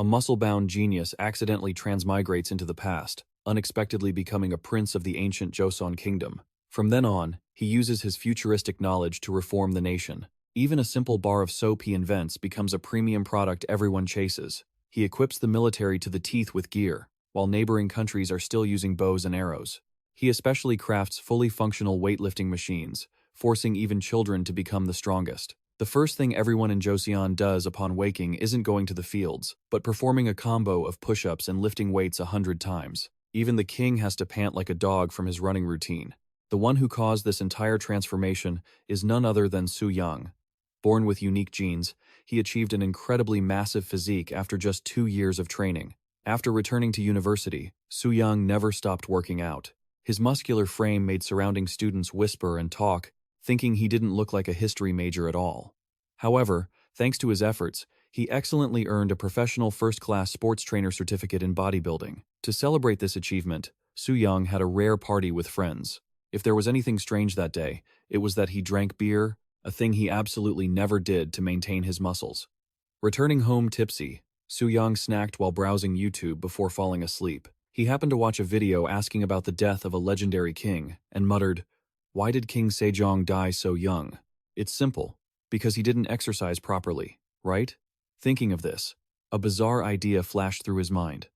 A muscle-bound genius accidentally transmigrates into the past, unexpectedly becoming a prince of the ancient Joseon kingdom. From then on, he uses his futuristic knowledge to reform the nation. Even a simple bar of soap he invents becomes a premium product everyone chases. He equips the military to the teeth with gear, while neighboring countries are still using bows and arrows. He especially crafts fully functional weightlifting machines, forcing even children to become the strongest. The first thing everyone in Joseon does upon waking isn't going to the fields, but performing a combo of push-ups and lifting weights 100 times. Even the king has to pant like a dog from his running routine. The one who caused this entire transformation is none other than Suyang. Born with unique genes, he achieved an incredibly massive physique after just 2 years of training. After returning to university, Suyang never stopped working out. His muscular frame made surrounding students whisper and talk, thinking he didn't look like a history major at all. However, thanks to his efforts, he excellently earned a professional first-class sports trainer certificate in bodybuilding. To celebrate this achievement, Suyang had a rare party with friends. If there was anything strange that day, it was that he drank beer, a thing he absolutely never did to maintain his muscles. Returning home tipsy, Suyang snacked while browsing YouTube before falling asleep. He happened to watch a video asking about the death of a legendary king, and muttered, "Why did King Sejong die so young?" It's simple. Because he didn't exercise properly, right? Thinking of this, a bizarre idea flashed through his mind.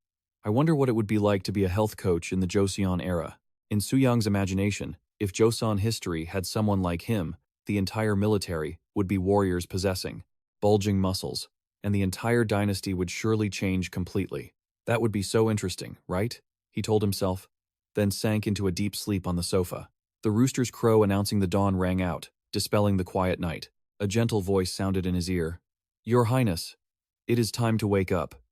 I wonder what it would be like to be a health coach in the Joseon era. In Suyang's imagination, if Joseon history had someone like him, the entire military would be warriors possessing bulging muscles, and the entire dynasty would surely change completely. That would be so interesting, right? He told himself, then sank into a deep sleep on the sofa. The rooster's crow announcing the dawn rang out, dispelling the quiet night. A gentle voice sounded in his ear. "Your Highness, it is time to wake up."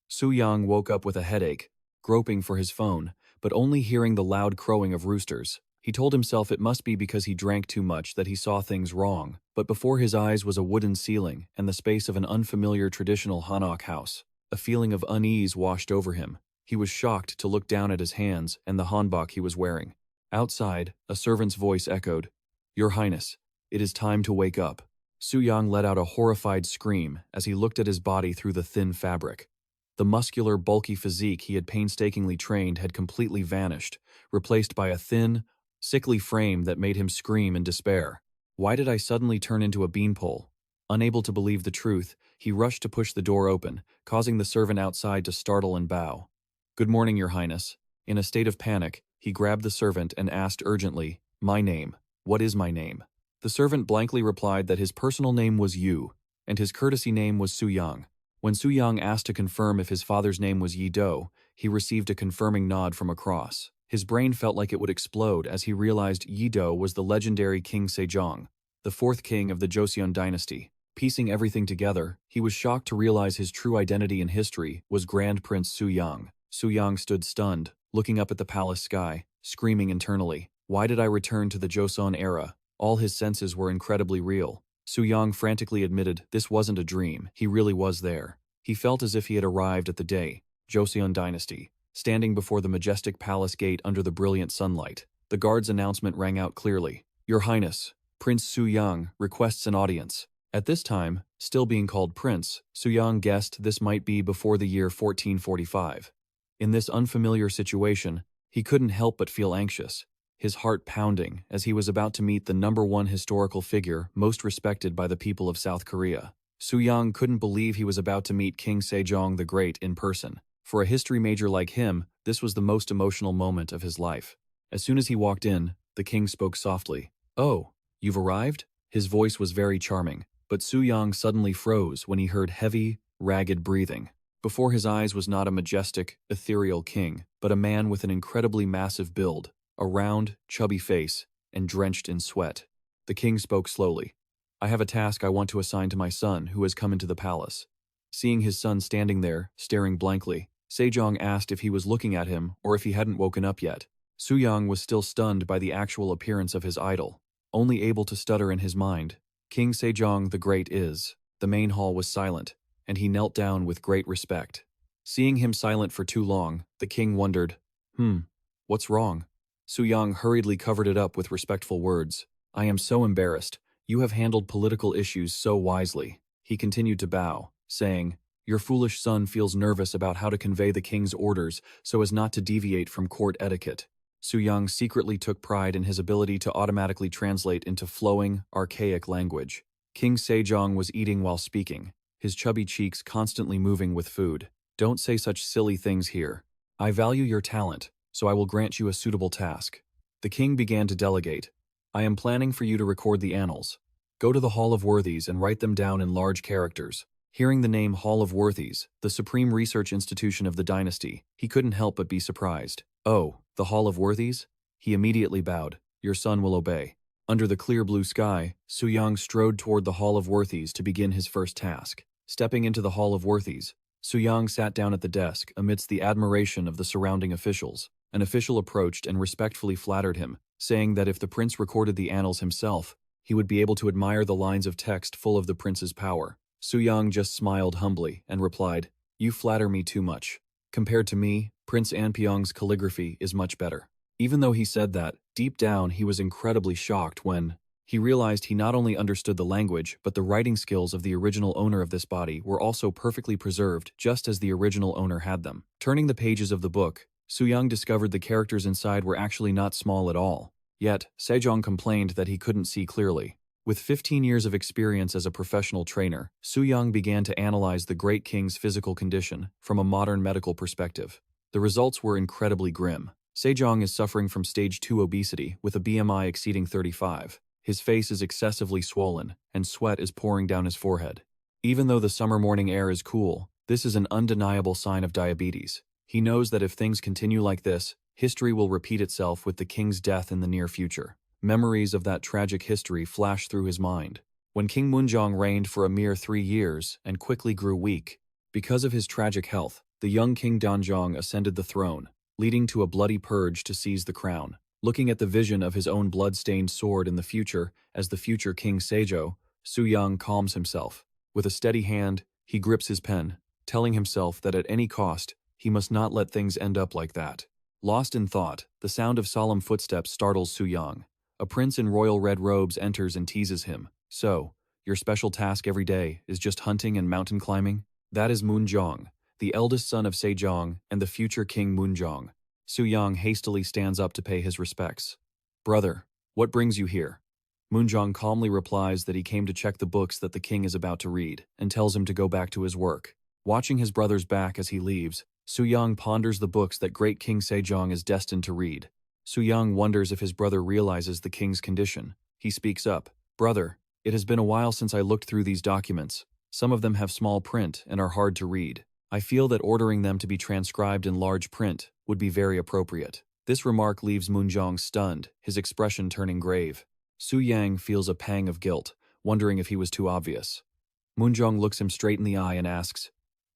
Suyang woke up with a headache, groping for his phone, but only hearing the loud crowing of roosters. He told himself it must be because he drank too much that he saw things wrong, but before his eyes was a wooden ceiling and the space of an unfamiliar traditional Hanok house. A feeling of unease washed over him. He was shocked to look down at his hands and the hanbok he was wearing. Outside, a servant's voice echoed, "Your Highness, it is time to wake up." Suyang let out a horrified scream as he looked at his body through the thin fabric. The muscular, bulky physique he had painstakingly trained had completely vanished, replaced by a thin, sickly frame that made him scream in despair. Why did I suddenly turn into a beanpole? Unable to believe the truth, he rushed to push the door open, causing the servant outside to startle and bow. "Good morning, Your Highness." In a state of panic, he grabbed the servant and asked urgently, "My name. What is my name?" The servant blankly replied that his personal name was Yu, and his courtesy name was Suyang. When Suyang asked to confirm if his father's name was Yi-do, he received a confirming nod from across. His brain felt like it would explode as he realized Yi-do was the legendary King Sejong, the fourth king of the Joseon dynasty. Piecing everything together, he was shocked to realize his true identity in history was Grand Prince Suyang. Suyang stood stunned, looking up at the palace sky, screaming internally, "Why did I return to the Joseon era?" All his senses were incredibly real. Suyang frantically admitted this wasn't a dream, he really was there. He felt as if he had arrived at the day, Joseon dynasty, standing before the majestic palace gate under the brilliant sunlight. The guard's announcement rang out clearly, "Your Highness, Prince Suyang requests an audience." At this time, still being called Prince, Suyang guessed this might be before the year 1445. In this unfamiliar situation, he couldn't help but feel anxious, his heart pounding as he was about to meet the #1 historical figure most respected by the people of South Korea. Suyang couldn't believe he was about to meet King Sejong the Great in person. For a history major like him, this was the most emotional moment of his life. As soon as he walked in, the king spoke softly. "Oh, you've arrived?" His voice was very charming, but Suyang suddenly froze when he heard heavy, ragged breathing. Before his eyes was not a majestic, ethereal king, but a man with an incredibly massive build, a round, chubby face, and drenched in sweat. The king spoke slowly. "I have a task I want to assign to my son who has come into the palace." Seeing his son standing there, staring blankly, Sejong asked if he was looking at him or if he hadn't woken up yet. Suyang was still stunned by the actual appearance of his idol, only able to stutter in his mind, "King Sejong the Great is." The main hall was silent, and he knelt down with great respect. Seeing him silent for too long, the king wondered, what's wrong?" Suyang hurriedly covered it up with respectful words. "I am so embarrassed. You have handled political issues so wisely." He continued to bow, saying, Your foolish son feels nervous about how to convey the king's orders so as not to deviate from court etiquette. Suyang secretly took pride in his ability to automatically translate into flowing, archaic language. King Sejong was eating while speaking, his chubby cheeks constantly moving with food. Don't say such silly things here. I value your talent, so I will grant you a suitable task. The king began to delegate. I am planning for you to record the annals. Go to the Hall of Worthies and write them down in large characters. Hearing the name Hall of Worthies, the supreme research institution of the dynasty, he couldn't help but be surprised. Oh, the Hall of Worthies? He immediately bowed. Your son will obey. Under the clear blue sky, Suyang strode toward the Hall of Worthies to begin his first task. Stepping into the Hall of Worthies, Suyang sat down at the desk amidst the admiration of the surrounding officials. An official approached and respectfully flattered him, saying that if the prince recorded the annals himself, he would be able to admire the lines of text full of the prince's power. Suyang just smiled humbly and replied, You flatter me too much. Compared to me, Prince Anpyeong's calligraphy is much better. Even though he said that, deep down he was incredibly shocked when he realized he not only understood the language, but the writing skills of the original owner of this body were also perfectly preserved just as the original owner had them. Turning the pages of the book, Suyang discovered the characters inside were actually not small at all. Yet, Sejong complained that he couldn't see clearly. With 15 years of experience as a professional trainer, Suyang began to analyze the great king's physical condition from a modern medical perspective. The results were incredibly grim. Sejong is suffering from stage 2 obesity with a BMI exceeding 35. His face is excessively swollen, and sweat is pouring down his forehead. Even though the summer morning air is cool, this is an undeniable sign of diabetes. He knows that if things continue like this, history will repeat itself with the king's death in the near future. Memories of that tragic history flash through his mind. When King Moonjong reigned for a mere 3 years and quickly grew weak, because of his tragic health, the young King Danjong ascended the throne, leading to a bloody purge to seize the crown. Looking at the vision of his own blood-stained sword in the future as the future King Sejong, Suyang calms himself. With a steady hand, he grips his pen, telling himself that at any cost, he must not let things end up like that. Lost in thought, the sound of solemn footsteps startles Suyang. A prince in royal red robes enters and teases him. So, your special task every day is just hunting and mountain climbing? That is Moonjong, the eldest son of Sejong and the future King Moonjong. Suyang hastily stands up to pay his respects. Brother, what brings you here? Moonjong calmly replies that he came to check the books that the king is about to read and tells him to go back to his work. Watching his brother's back as he leaves, Suyang ponders the books that great King Sejong is destined to read. Suyang wonders if his brother realizes the king's condition. He speaks up. Brother, it has been a while since I looked through these documents. Some of them have small print and are hard to read. I feel that ordering them to be transcribed in large print would be very appropriate. This remark leaves Moonjong stunned, his expression turning grave. Suyang feels a pang of guilt, wondering if he was too obvious. Moonjong looks him straight in the eye and asks,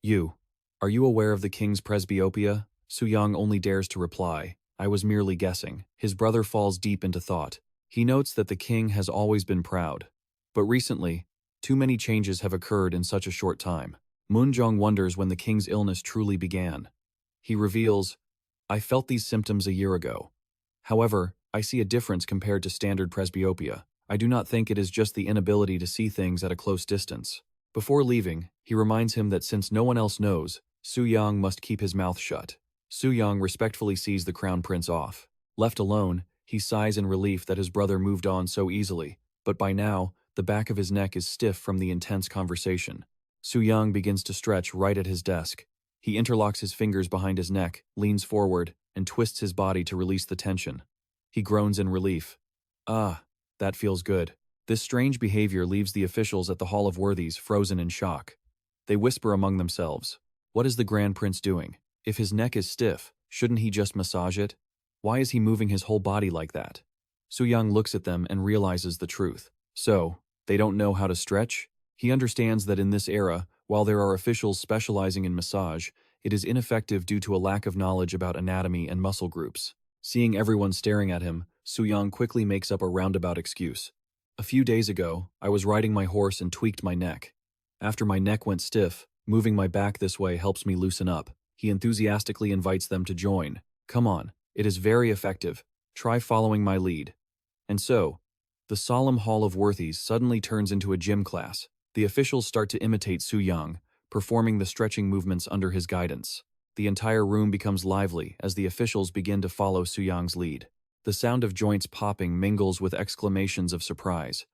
Are you aware of the king's presbyopia? Suyang only dares to reply, I was merely guessing. His brother falls deep into thought. He notes that the king has always been proud. But recently, too many changes have occurred in such a short time. Moonjong wonders when the king's illness truly began. He reveals, I felt these symptoms a year ago. However, I see a difference compared to standard presbyopia. I do not think it is just the inability to see things at a close distance. Before leaving, he reminds him that since no one else knows, Suyang must keep his mouth shut. Suyang respectfully sees the crown prince off. Left alone, he sighs in relief that his brother moved on so easily, but by now, the back of his neck is stiff from the intense conversation. Suyang begins to stretch right at his desk. He interlocks his fingers behind his neck, leans forward, and twists his body to release the tension. He groans in relief. Ah, that feels good. This strange behavior leaves the officials at the Hall of Worthies frozen in shock. They whisper among themselves, What is the Grand Prince doing? If his neck is stiff, shouldn't he just massage it? Why is he moving his whole body like that? Suyang looks at them and realizes the truth. So, they don't know how to stretch? He understands that in this era, while there are officials specializing in massage, it is ineffective due to a lack of knowledge about anatomy and muscle groups. Seeing everyone staring at him, Suyang quickly makes up a roundabout excuse. A few days ago, I was riding my horse and tweaked my neck. After my neck went stiff, moving my back this way helps me loosen up. He enthusiastically invites them to join. Come on, it is very effective. Try following my lead. And so, the solemn Hall of Worthies suddenly turns into a gym class. The officials start to imitate Suyang, performing the stretching movements under his guidance. The entire room becomes lively as the officials begin to follow Suyang's lead. The sound of joints popping mingles with exclamations of surprise.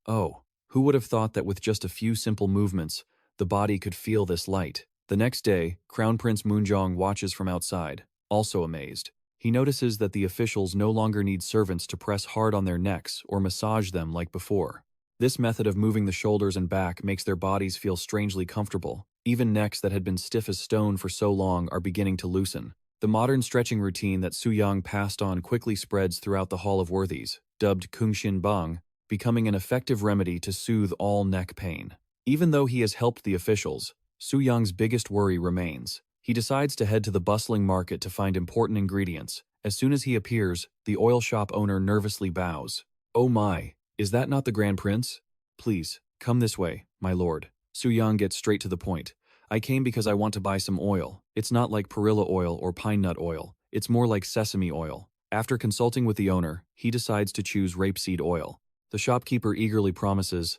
Oh, who would have thought that with just a few simple movements, the body could feel this light? The next day, Crown Prince Moonjong watches from outside, also amazed. He notices that the officials no longer need servants to press hard on their necks or massage them like before. This method of moving the shoulders and back makes their bodies feel strangely comfortable. Even necks that had been stiff as stone for so long are beginning to loosen. The modern stretching routine that Suyang passed on quickly spreads throughout the Hall of Worthies, dubbed Kungshin Bang, becoming an effective remedy to soothe all neck pain. Even though he has helped the officials, Suyang's biggest worry remains. He decides to head to the bustling market to find important ingredients. As soon as he appears, the oil shop owner nervously bows. "Oh my, is that not the Grand Prince? Please, come this way, my lord." Suyang gets straight to the point. "I came because I want to buy some oil. It's not like perilla oil or pine nut oil. It's more like sesame oil." After consulting with the owner, he decides to choose rapeseed oil. The shopkeeper eagerly promises,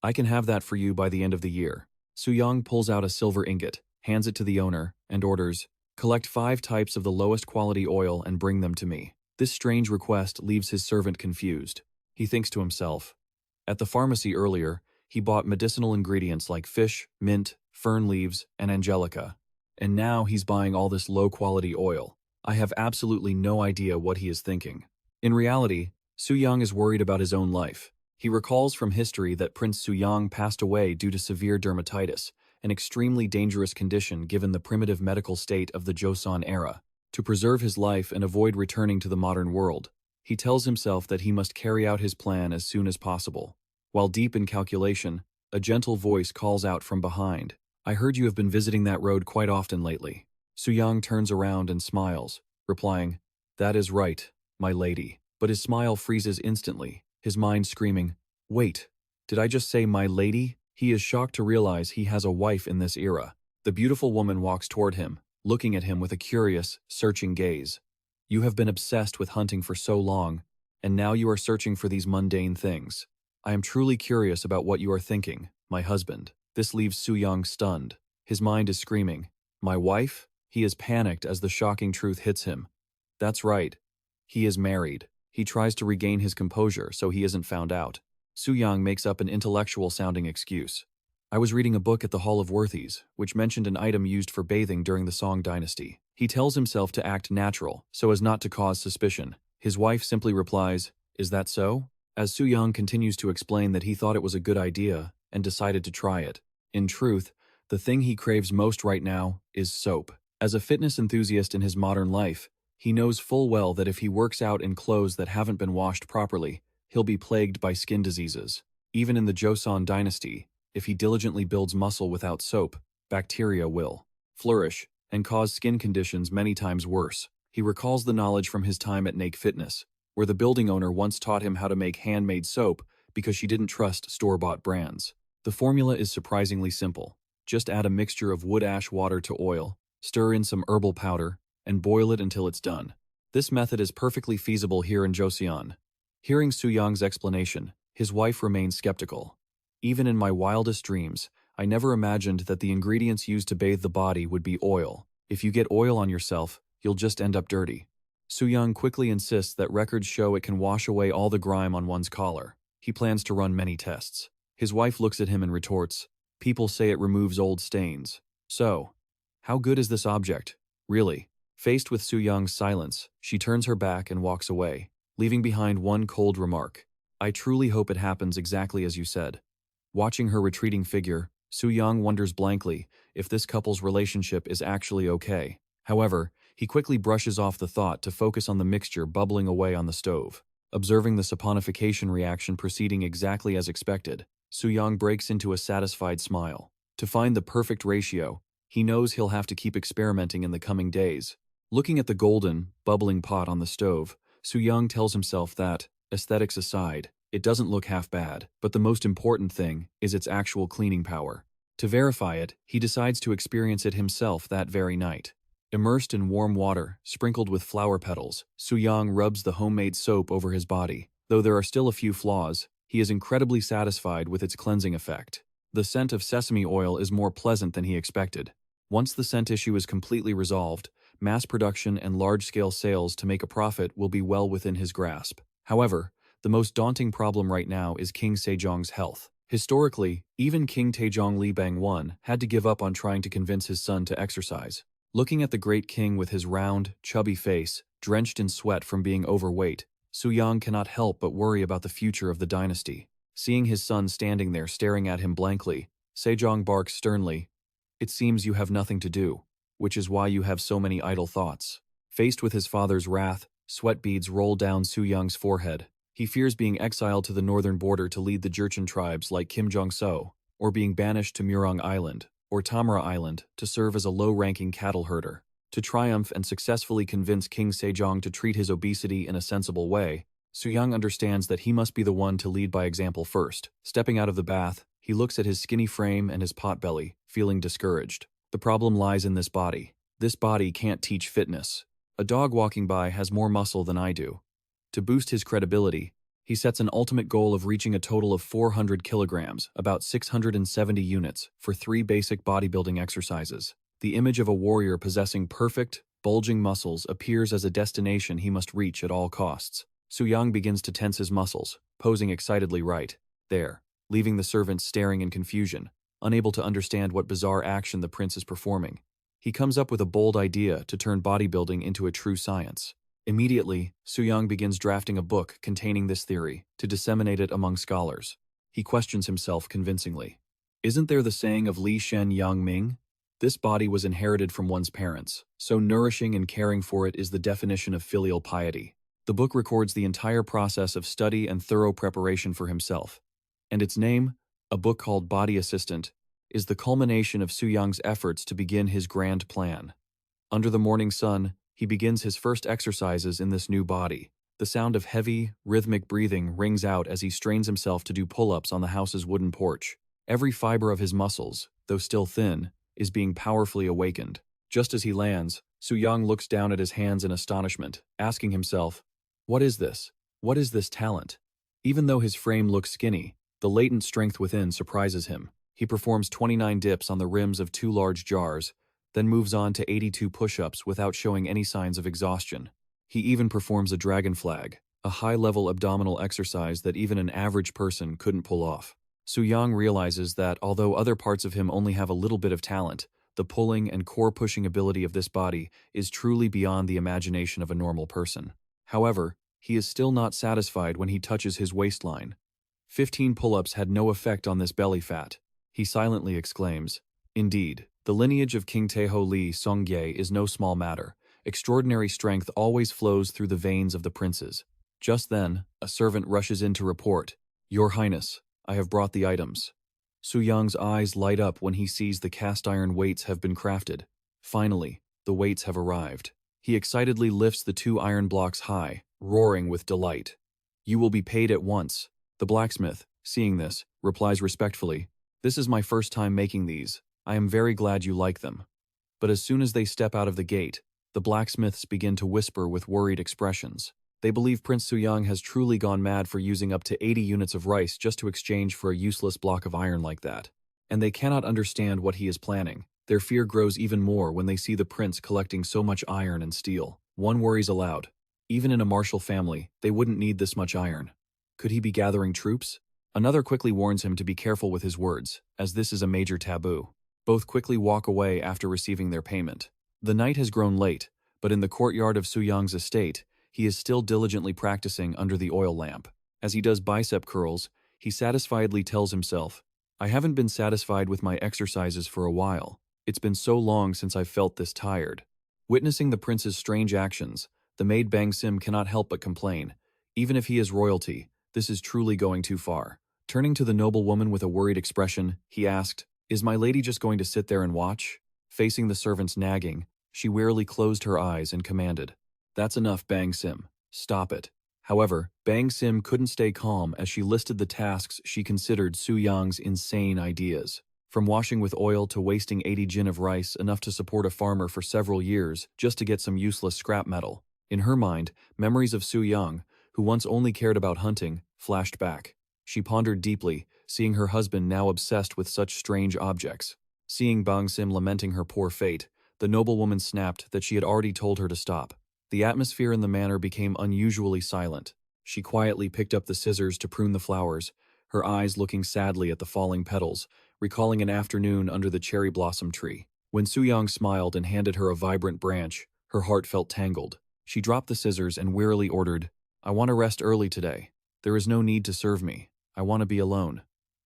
"I can have that for you by the end of the year." Suyang pulls out a silver ingot, hands it to the owner, and orders, "Collect 5 types of the lowest quality oil and bring them to me." This strange request leaves his servant confused. He thinks to himself, at the pharmacy earlier, he bought medicinal ingredients like fish, mint, fern leaves, and angelica. And now he's buying all this low-quality oil. I have absolutely no idea what he is thinking. In reality, Suyang is worried about his own life. He recalls from history that Prince Suyang passed away due to severe dermatitis, an extremely dangerous condition given the primitive medical state of the Joseon era. To preserve his life and avoid returning to the modern world, he tells himself that he must carry out his plan as soon as possible. While deep in calculation, a gentle voice calls out from behind, "I heard you have been visiting that road quite often lately." Suyang turns around and smiles, replying, "That is right, my lady." But his smile freezes instantly, his mind screaming, "Wait, did I just say my lady?" He is shocked to realize he has a wife in this era. The beautiful woman walks toward him, looking at him with a curious, searching gaze. "You have been obsessed with hunting for so long, and now you are searching for these mundane things. I am truly curious about what you are thinking, my husband." This leaves Suyang stunned. His mind is screaming, "My wife?" He is panicked as the shocking truth hits him. That's right. He is married. He tries to regain his composure so he isn't found out. Suyang makes up an intellectual-sounding excuse. "I was reading a book at the Hall of Worthies, which mentioned an item used for bathing during the Song dynasty." He tells himself to act natural, so as not to cause suspicion. His wife simply replies, "Is that so?" As Suyang continues to explain that he thought it was a good idea and decided to try it. In truth, the thing he craves most right now is soap. As a fitness enthusiast in his modern life, he knows full well that if he works out in clothes that haven't been washed properly, he'll be plagued by skin diseases. Even in the Joseon dynasty, if he diligently builds muscle without soap, bacteria will flourish and cause skin conditions many times worse. He recalls the knowledge from his time at Nake Fitness, where the building owner once taught him how to make handmade soap because she didn't trust store-bought brands. The formula is surprisingly simple. Just add a mixture of wood ash water to oil, stir in some herbal powder, and boil it until it's done. This method is perfectly feasible here in Joseon. Hearing Suyang's explanation, his wife remains skeptical. "Even in my wildest dreams, I never imagined that the ingredients used to bathe the body would be oil. If you get oil on yourself, you'll just end up dirty." Suyang quickly insists that records show it can wash away all the grime on one's collar. He plans to run many tests. His wife looks at him and retorts, "People say it removes old stains. So, how good is this object? Really?" Faced with Suyang's silence, she turns her back and walks away, leaving behind one cold remark, "I truly hope it happens exactly as you said." Watching her retreating figure, Suyang wonders blankly if this couple's relationship is actually okay. However, he quickly brushes off the thought to focus on the mixture bubbling away on the stove. Observing the saponification reaction proceeding exactly as expected, Suyang breaks into a satisfied smile. To find the perfect ratio, he knows he'll have to keep experimenting in the coming days. Looking at the golden, bubbling pot on the stove, Suyang tells himself that, aesthetics aside, it doesn't look half bad, but the most important thing is its actual cleaning power. To verify it, he decides to experience it himself that very night. Immersed in warm water, sprinkled with flower petals, Suyang rubs the homemade soap over his body. Though there are still a few flaws, he is incredibly satisfied with its cleansing effect. The scent of sesame oil is more pleasant than he expected. Once the scent issue is completely resolved, mass production and large-scale sales to make a profit will be well within his grasp. However, the most daunting problem right now is King Sejong's health. Historically, even King Taejong Lee Bang-won had to give up on trying to convince his son to exercise. Looking at the great king with his round, chubby face, drenched in sweat from being overweight, Suyang cannot help but worry about the future of the dynasty. Seeing his son standing there staring at him blankly, Sejong barks sternly, "It seems you have nothing to do, which is why you have so many idle thoughts." Faced with his father's wrath, sweat beads roll down Suyang's forehead. He fears being exiled to the northern border to lead the Jurchen tribes like Kim Jong-so, or being banished to Murong Island, or Tamara Island, to serve as a low-ranking cattle herder. To triumph and successfully convince King Sejong to treat his obesity in a sensible way, Suyang understands that he must be the one to lead by example first. Stepping out of the bath, he looks at his skinny frame and his potbelly, feeling discouraged. The problem lies in this body. This body can't teach fitness. A dog walking by has more muscle than I do. To boost his credibility, he sets an ultimate goal of reaching a total of 400 kilograms, about 670 units, for 3 basic bodybuilding exercises. The image of a warrior possessing perfect, bulging muscles appears as a destination he must reach at all costs. Suyang begins to tense his muscles, posing excitedly right there, leaving the servants staring in confusion, unable to understand what bizarre action the prince is performing. He comes up with a bold idea to turn bodybuilding into a true science. Immediately, Suyang begins drafting a book containing this theory to disseminate it among scholars. He questions himself convincingly. Isn't there the saying of Li Shen Yang Ming? This body was inherited from one's parents, so nourishing and caring for it is the definition of filial piety. The book records the entire process of study and thorough preparation for himself. And its name, a book called Body Assistant, is the culmination of Suyang's efforts to begin his grand plan. Under the morning sun, he begins his first exercises in this new body. The sound of heavy, rhythmic breathing rings out as he strains himself to do pull-ups on the house's wooden porch. Every fiber of his muscles, though still thin, is being powerfully awakened. Just as he lands, Suyang looks down at his hands in astonishment, asking himself, "What is this? What is this talent?" Even though his frame looks skinny, the latent strength within surprises him. He performs 29 dips on the rims of 2 large jars, then moves on to 82 push-ups without showing any signs of exhaustion. He even performs a dragon flag, a high-level abdominal exercise that even an average person couldn't pull off. Suyang realizes that although other parts of him only have a little bit of talent, the pulling and core-pushing ability of this body is truly beyond the imagination of a normal person. However, he is still not satisfied when he touches his waistline. 15 pull-ups had no effect on this belly fat. He silently exclaims, "Indeed, the lineage of King Taeho Lee Songye is no small matter. Extraordinary strength always flows through the veins of the princes." Just then, a servant rushes in to report, "Your Highness, I have brought the items." Suyang's eyes light up when he sees the cast-iron weights have been crafted. Finally, the weights have arrived. He excitedly lifts the 2 iron blocks high, roaring with delight. "You will be paid at once." The blacksmith, seeing this, replies respectfully, "This is my first time making these. I am very glad you like them." But as soon as they step out of the gate, the blacksmiths begin to whisper with worried expressions. They believe Prince Suyang has truly gone mad for using up to 80 units of rice just to exchange for a useless block of iron like that. And they cannot understand what he is planning. Their fear grows even more when they see the prince collecting so much iron and steel. One worries aloud. Even in a martial family, they wouldn't need this much iron. Could he be gathering troops? Another quickly warns him to be careful with his words, as this is a major taboo. Both quickly walk away after receiving their payment. The night has grown late, but in the courtyard of Suyang's estate, he is still diligently practicing under the oil lamp. As he does bicep curls, he satisfiedly tells himself, "I haven't been satisfied with my exercises for a while. It's been so long since I've felt this tired." Witnessing the prince's strange actions, the maid Bang Sim cannot help but complain. Even if he is royalty, this is truly going too far. Turning to the noblewoman with a worried expression, he asked, "Is my lady just going to sit there and watch?" Facing the servant's nagging, she wearily closed her eyes and commanded, "That's enough, Bang Sim. Stop it." However, Bang Sim couldn't stay calm as she listed the tasks she considered Suyang's insane ideas. From washing with oil to wasting 80 jin of rice, enough to support a farmer for several years just to get some useless scrap metal. In her mind, memories of Suyang, who once only cared about hunting, flashed back. She pondered deeply, seeing her husband now obsessed with such strange objects. Seeing Bang Sim lamenting her poor fate, the noblewoman snapped that she had already told her to stop. The atmosphere in the manor became unusually silent. She quietly picked up the scissors to prune the flowers, her eyes looking sadly at the falling petals, recalling an afternoon under the cherry blossom tree. When Suyang smiled and handed her a vibrant branch, her heart felt tangled. She dropped the scissors and wearily ordered, "I want to rest early today. There is no need to serve me. I want to be alone."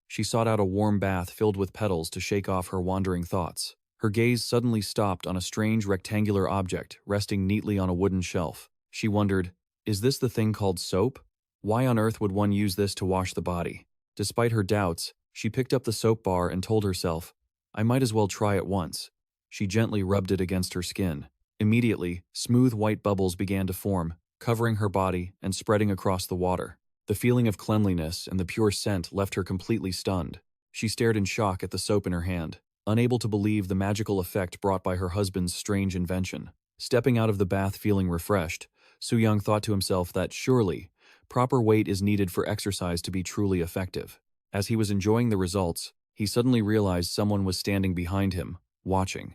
She sought out a warm bath filled with petals to shake off her wandering thoughts. Her gaze suddenly stopped on a strange rectangular object resting neatly on a wooden shelf. She wondered, is this the thing called soap? Why on earth would one use this to wash the body? Despite her doubts, she picked up the soap bar and told herself, I might as well try it once. She gently rubbed it against her skin. Immediately, smooth white bubbles began to form, covering her body and spreading across the water. The feeling of cleanliness and the pure scent left her completely stunned. She stared in shock at the soap in her hand, unable to believe the magical effect brought by her husband's strange invention. Stepping out of the bath feeling refreshed, Suyang thought to himself that surely, proper weight is needed for exercise to be truly effective. As he was enjoying the results, he suddenly realized someone was standing behind him, watching.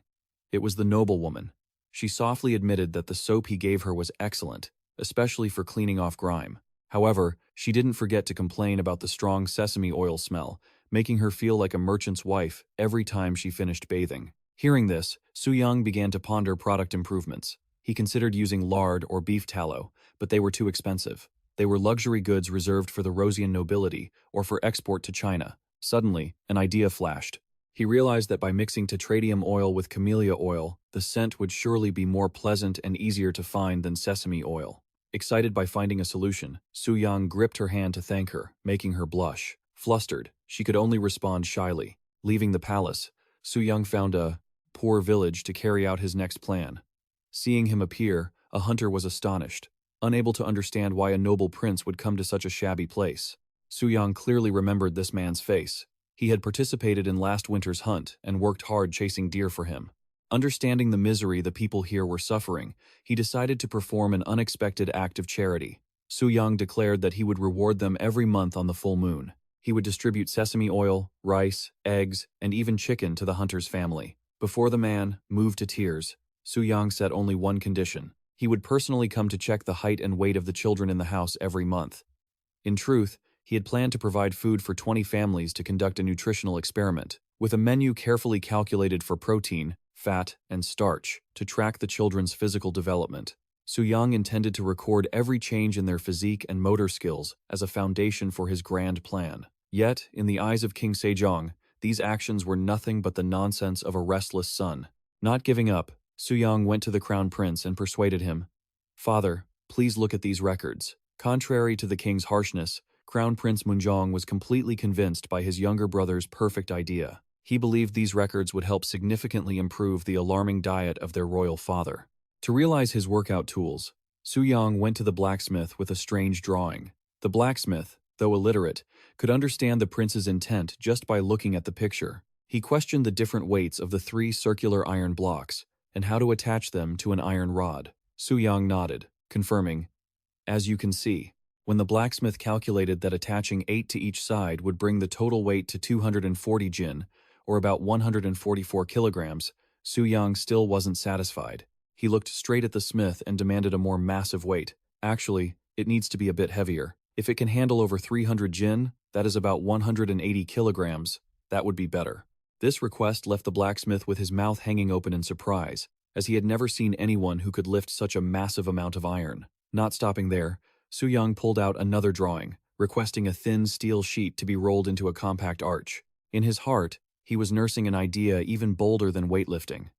It was the noblewoman. She softly admitted that the soap he gave her was excellent, especially for cleaning off grime. However, she didn't forget to complain about the strong sesame oil smell, making her feel like a merchant's wife every time she finished bathing. Hearing this, Suyang began to ponder product improvements. He considered using lard or beef tallow, but they were too expensive. They were luxury goods reserved for the Rosian nobility or for export to China. Suddenly, an idea flashed. He realized that by mixing tetradium oil with camellia oil, the scent would surely be more pleasant and easier to find than sesame oil. Excited by finding a solution, Suyang gripped her hand to thank her, making her blush. Flustered, she could only respond shyly. Leaving the palace, Suyang found a poor village to carry out his next plan. Seeing him appear, a hunter was astonished, unable to understand why a noble prince would come to such a shabby place. Suyang clearly remembered this man's face. He had participated in last winter's hunt and worked hard chasing deer for him. Understanding the misery the people here were suffering, he decided to perform an unexpected act of charity. Suyang declared that he would reward them every month on the full moon. He would distribute sesame oil, rice, eggs, and even chicken to the hunter's family. Before the man, moved to tears, Suyang set only one condition. He would personally come to check the height and weight of the children in the house every month. In truth, he had planned to provide food for 20 families to conduct a nutritional experiment, with a menu carefully calculated for protein, fat, and starch, to track the children's physical development. Suyang intended to record every change in their physique and motor skills as a foundation for his grand plan. Yet, in the eyes of King Sejong, these actions were nothing but the nonsense of a restless son. Not giving up, Suyang went to the crown prince and persuaded him. Father, please look at these records. Contrary to the king's harshness, Crown Prince Munjong was completely convinced by his younger brother's perfect idea. He believed these records would help significantly improve the alarming diet of their royal father. To realize his workout tools, Suyang went to the blacksmith with a strange drawing. The blacksmith, though illiterate, could understand the prince's intent just by looking at the picture. He questioned the different weights of the 3 circular iron blocks and how to attach them to an iron rod. Suyang nodded, confirming, "As you can see." When the blacksmith calculated that attaching 8 to each side would bring the total weight to 240 jin, or about 144 kilograms, Suyang still wasn't satisfied. He looked straight at the smith and demanded a more massive weight. Actually, it needs to be a bit heavier. If it can handle over 300 jin, that is about 180 kilograms, that would be better. This request left the blacksmith with his mouth hanging open in surprise, as he had never seen anyone who could lift such a massive amount of iron. Not stopping there, Suyang pulled out another drawing, requesting a thin steel sheet to be rolled into a compact arch. In his heart, he was nursing an idea even bolder than weightlifting.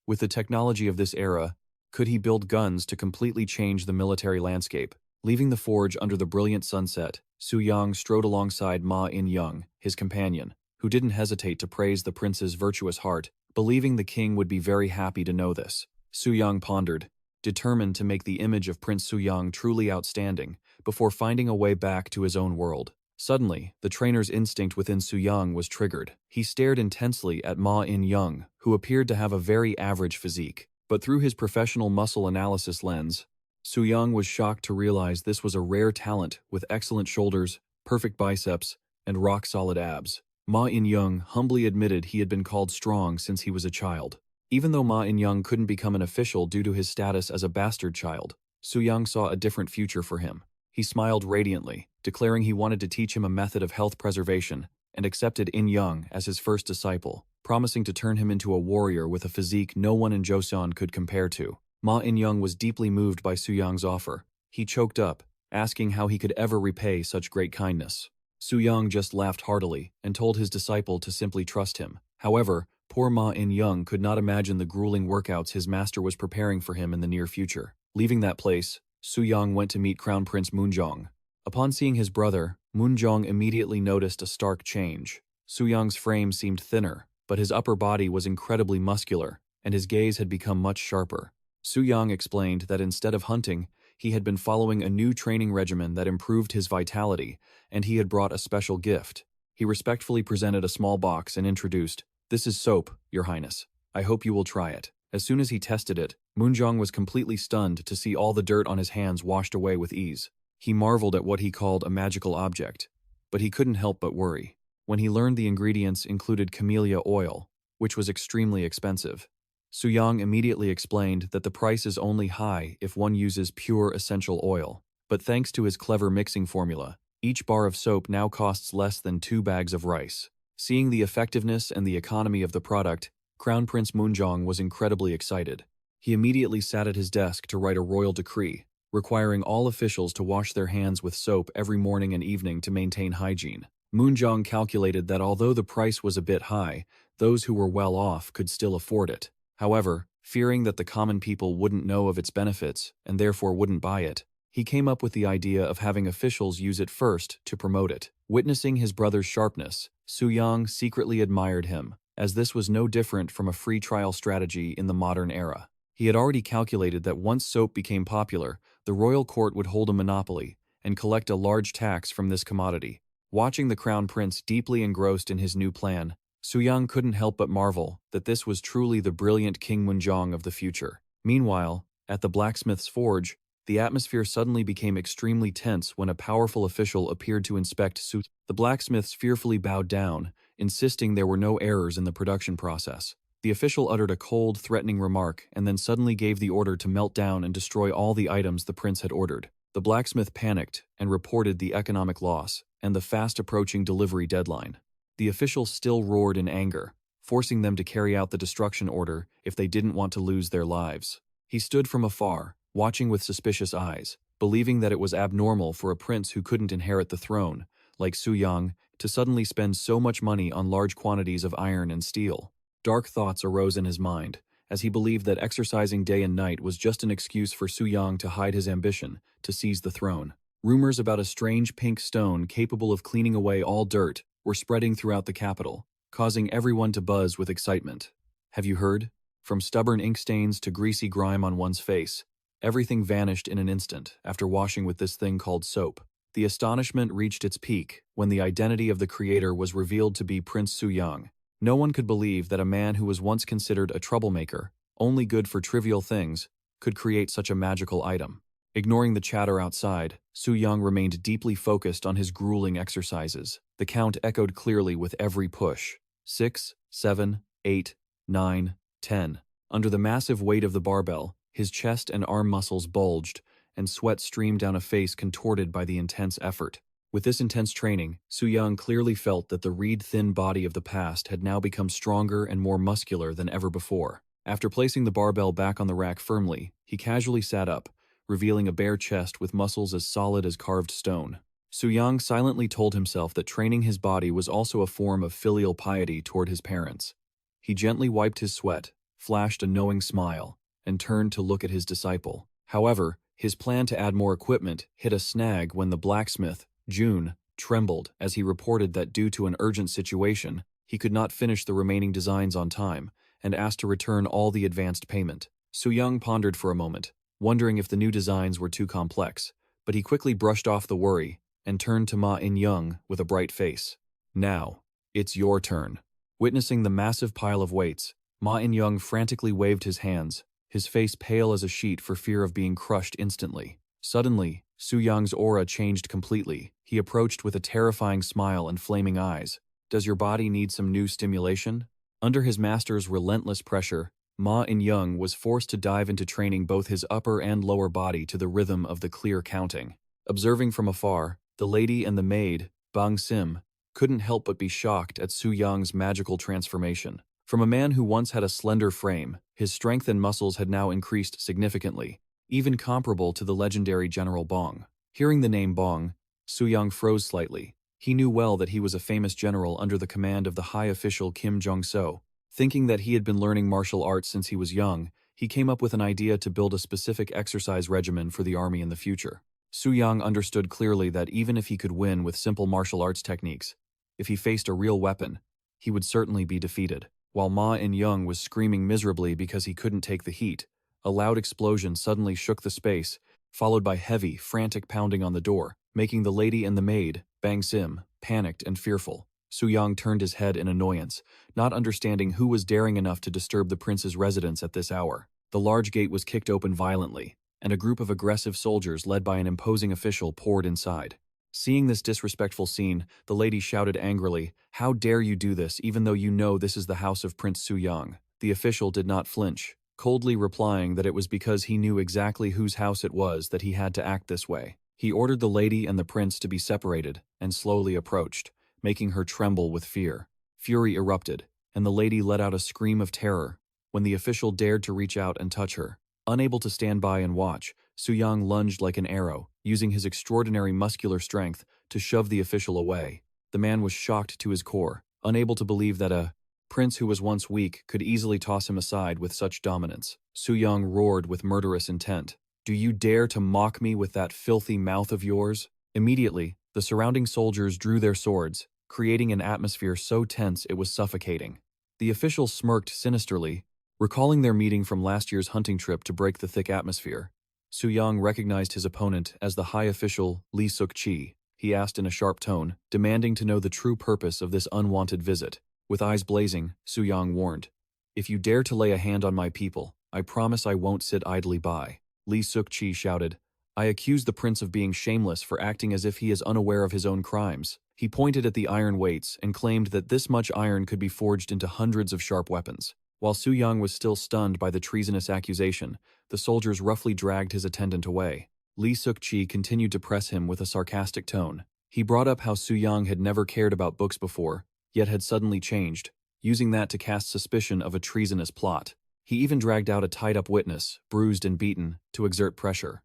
With the technology of this era, could he build guns to completely change the military landscape? Leaving the forge under the brilliant sunset, Suyang strode alongside Ma In-young, his companion, who didn't hesitate to praise the prince's virtuous heart, believing the king would be very happy to know this. Suyang pondered, determined to make the image of Prince Suyang truly outstanding, before finding a way back to his own world. Suddenly, the trainer's instinct within Suyang was triggered. He stared intensely at Ma In-young, who appeared to have a very average physique. But through his professional muscle analysis lens, Suyang was shocked to realize this was a rare talent with excellent shoulders, perfect biceps, and rock-solid abs. Ma In-young humbly admitted he had been called strong since he was a child. Even though Ma In-young couldn't become an official due to his status as a bastard child, Suyang saw a different future for him. He smiled radiantly, declaring he wanted to teach him a method of health preservation, and accepted In-young as his first disciple, promising to turn him into a warrior with a physique no one in Joseon could compare to. Ma In-young was deeply moved by Suyang's offer. He choked up, asking how he could ever repay such great kindness. Suyang just laughed heartily and told his disciple to simply trust him. However, poor Ma In-young could not imagine the grueling workouts his master was preparing for him in the near future. Leaving that place, Suyang went to meet Crown Prince Moonjong. Upon seeing his brother, Moonjong immediately noticed a stark change. Suyang's frame seemed thinner, but his upper body was incredibly muscular, and his gaze had become much sharper. Suyang explained that instead of hunting, he had been following a new training regimen that improved his vitality, and he had brought a special gift. He respectfully presented a small box and introduced, "This is soap, Your Highness. I hope you will try it." As soon as he tested it, Moonjong was completely stunned to see all the dirt on his hands washed away with ease. He marveled at what he called a magical object, but he couldn't help but worry. When he learned the ingredients included camellia oil, which was extremely expensive, Suyang immediately explained that the price is only high if one uses pure essential oil. But thanks to his clever mixing formula, each bar of soap now costs less than 2 bags of rice. Seeing the effectiveness and the economy of the product, Crown Prince Moonjong was incredibly excited. He immediately sat at his desk to write a royal decree, requiring all officials to wash their hands with soap every morning and evening to maintain hygiene. Moonjong calculated that although the price was a bit high, those who were well off could still afford it. However, fearing that the common people wouldn't know of its benefits and therefore wouldn't buy it, he came up with the idea of having officials use it first to promote it. Witnessing his brother's sharpness, Suyang secretly admired him, as this was no different from a free trial strategy in the modern era. He had already calculated that once soap became popular, the royal court would hold a monopoly and collect a large tax from this commodity. Watching the crown prince deeply engrossed in his new plan, Suyang couldn't help but marvel that this was truly the brilliant King Moonjong of the future. Meanwhile, at the blacksmith's forge, the atmosphere suddenly became extremely tense when a powerful official appeared to inspect Su. The blacksmiths fearfully bowed down, insisting there were no errors in the production process. The official uttered a cold, threatening remark and then suddenly gave the order to melt down and destroy all the items the prince had ordered. The blacksmith panicked and reported the economic loss and the fast-approaching delivery deadline. The official still roared in anger, forcing them to carry out the destruction order if they didn't want to lose their lives. He stood from afar, watching with suspicious eyes, believing that it was abnormal for a prince who couldn't inherit the throne, like Suyang, to suddenly spend so much money on large quantities of iron and steel. Dark thoughts arose in his mind, as he believed that exercising day and night was just an excuse for Suyang to hide his ambition to seize the throne. Rumors about a strange pink stone capable of cleaning away all dirt were spreading throughout the capital, causing everyone to buzz with excitement. Have you heard? From stubborn ink stains to greasy grime on one's face, everything vanished in an instant after washing with this thing called soap. The astonishment reached its peak when the identity of the creator was revealed to be Prince Suyang. No one could believe that a man who was once considered a troublemaker, only good for trivial things, could create such a magical item. Ignoring the chatter outside, Suyang remained deeply focused on his grueling exercises. The count echoed clearly with every push. 6, 7, 8, 9, 10. Under the massive weight of the barbell, his chest and arm muscles bulged, and sweat streamed down a face contorted by the intense effort. With this intense training, Suyang clearly felt that the reed-thin body of the past had now become stronger and more muscular than ever before. After placing the barbell back on the rack firmly, he casually sat up, revealing a bare chest with muscles as solid as carved stone. Suyang silently told himself that training his body was also a form of filial piety toward his parents. He gently wiped his sweat, flashed a knowing smile, and turned to look at his disciple. However, his plan to add more equipment hit a snag when the blacksmith, June, trembled as he reported that due to an urgent situation, he could not finish the remaining designs on time and asked to return all the advanced payment. Suyang pondered for a moment, wondering if the new designs were too complex, but he quickly brushed off the worry and turned to Ma In-young with a bright face. Now, it's your turn. Witnessing the massive pile of weights, Ma In-young frantically waved his hands, his face pale as a sheet for fear of being crushed instantly. Suddenly, Suyang's aura changed completely, He approached with a terrifying smile and flaming eyes. Does your body need some new stimulation? Under his master's relentless pressure, Ma In-young was forced to dive into training both his upper and lower body to the rhythm of the clear counting. Observing from afar, the lady and the maid, Bang Sim, couldn't help but be shocked at Suyang's magical transformation. From a man who once had a slender frame, his strength and muscles had now increased significantly, even comparable to the legendary General Bong. Hearing the name Bong, Suyang froze slightly. He knew well that he was a famous general under the command of the high official Kim Jong-so. Thinking that he had been learning martial arts since he was young, he came up with an idea to build a specific exercise regimen for the army in the future. Suyang understood clearly that even if he could win with simple martial arts techniques, if he faced a real weapon, he would certainly be defeated. While Ma In-young was screaming miserably because he couldn't take the heat, a loud explosion suddenly shook the space, followed by heavy, frantic pounding on the door, making the lady and the maid, Bang Sim, panicked and fearful. Suyang turned his head in annoyance, not understanding who was daring enough to disturb the prince's residence at this hour. The large gate was kicked open violently, and a group of aggressive soldiers led by an imposing official poured inside. Seeing this disrespectful scene, the lady shouted angrily, "How dare you do this, even though you know this is the house of Prince Suyang?" The official did not flinch, coldly replying that it was because he knew exactly whose house it was that he had to act this way. He ordered the lady and the prince to be separated, and slowly approached, making her tremble with fear. Fury erupted, and the lady let out a scream of terror when the official dared to reach out and touch her. Unable to stand by and watch, Suyang lunged like an arrow, using his extraordinary muscular strength to shove the official away. The man was shocked to his core, unable to believe that a prince who was once weak could easily toss him aside with such dominance. Suyang roared with murderous intent. "Do you dare to mock me with that filthy mouth of yours?" Immediately, the surrounding soldiers drew their swords, creating an atmosphere so tense it was suffocating. The official smirked sinisterly, recalling their meeting from last year's hunting trip to break the thick atmosphere. Suyang recognized his opponent as the high official Lee Suk-chi. He asked in a sharp tone, demanding to know the true purpose of this unwanted visit. With eyes blazing, Suyang warned, "If you dare to lay a hand on my people, I promise I won't sit idly by." Lee Suk-chi shouted, "I accuse the prince of being shameless for acting as if he is unaware of his own crimes." He pointed at the iron weights and claimed that this much iron could be forged into hundreds of sharp weapons. While Suyang was still stunned by the treasonous accusation, the soldiers roughly dragged his attendant away. Lee Suk-chi continued to press him with a sarcastic tone. He brought up how Suyang had never cared about books before, yet had suddenly changed, using that to cast suspicion of a treasonous plot. He even dragged out a tied-up witness, bruised and beaten, to exert pressure.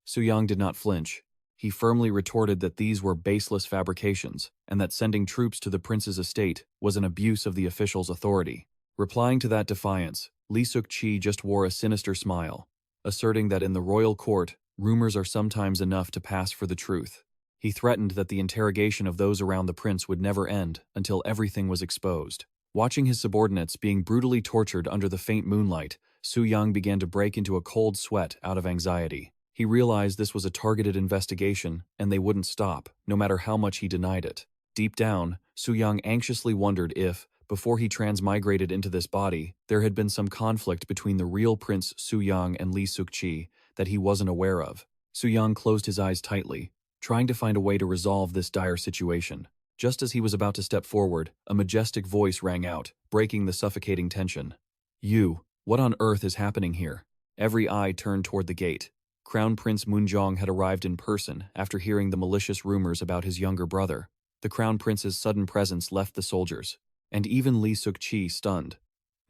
Suyang did not flinch. He firmly retorted that these were baseless fabrications, and that sending troops to the prince's estate was an abuse of the official's authority. Replying to that defiance, Lee Suk-chi just wore a sinister smile, asserting that in the royal court, rumors are sometimes enough to pass for the truth. He threatened that the interrogation of those around the prince would never end until everything was exposed. Watching his subordinates being brutally tortured under the faint moonlight, Suyang began to break into a cold sweat out of anxiety. He realized this was a targeted investigation, and they wouldn't stop, no matter how much he denied it. Deep down, Suyang anxiously wondered if, before he transmigrated into this body, there had been some conflict between the real Prince Suyang and Lee Suk-chi that he wasn't aware of. Suyang closed his eyes tightly, trying to find a way to resolve this dire situation. Just as he was about to step forward, a majestic voice rang out, breaking the suffocating tension. "You, what on earth is happening here?" Every eye turned toward the gate. Crown Prince Moonjong had arrived in person after hearing the malicious rumors about his younger brother. The Crown Prince's sudden presence left the soldiers, and even Lee Suk-chi stunned.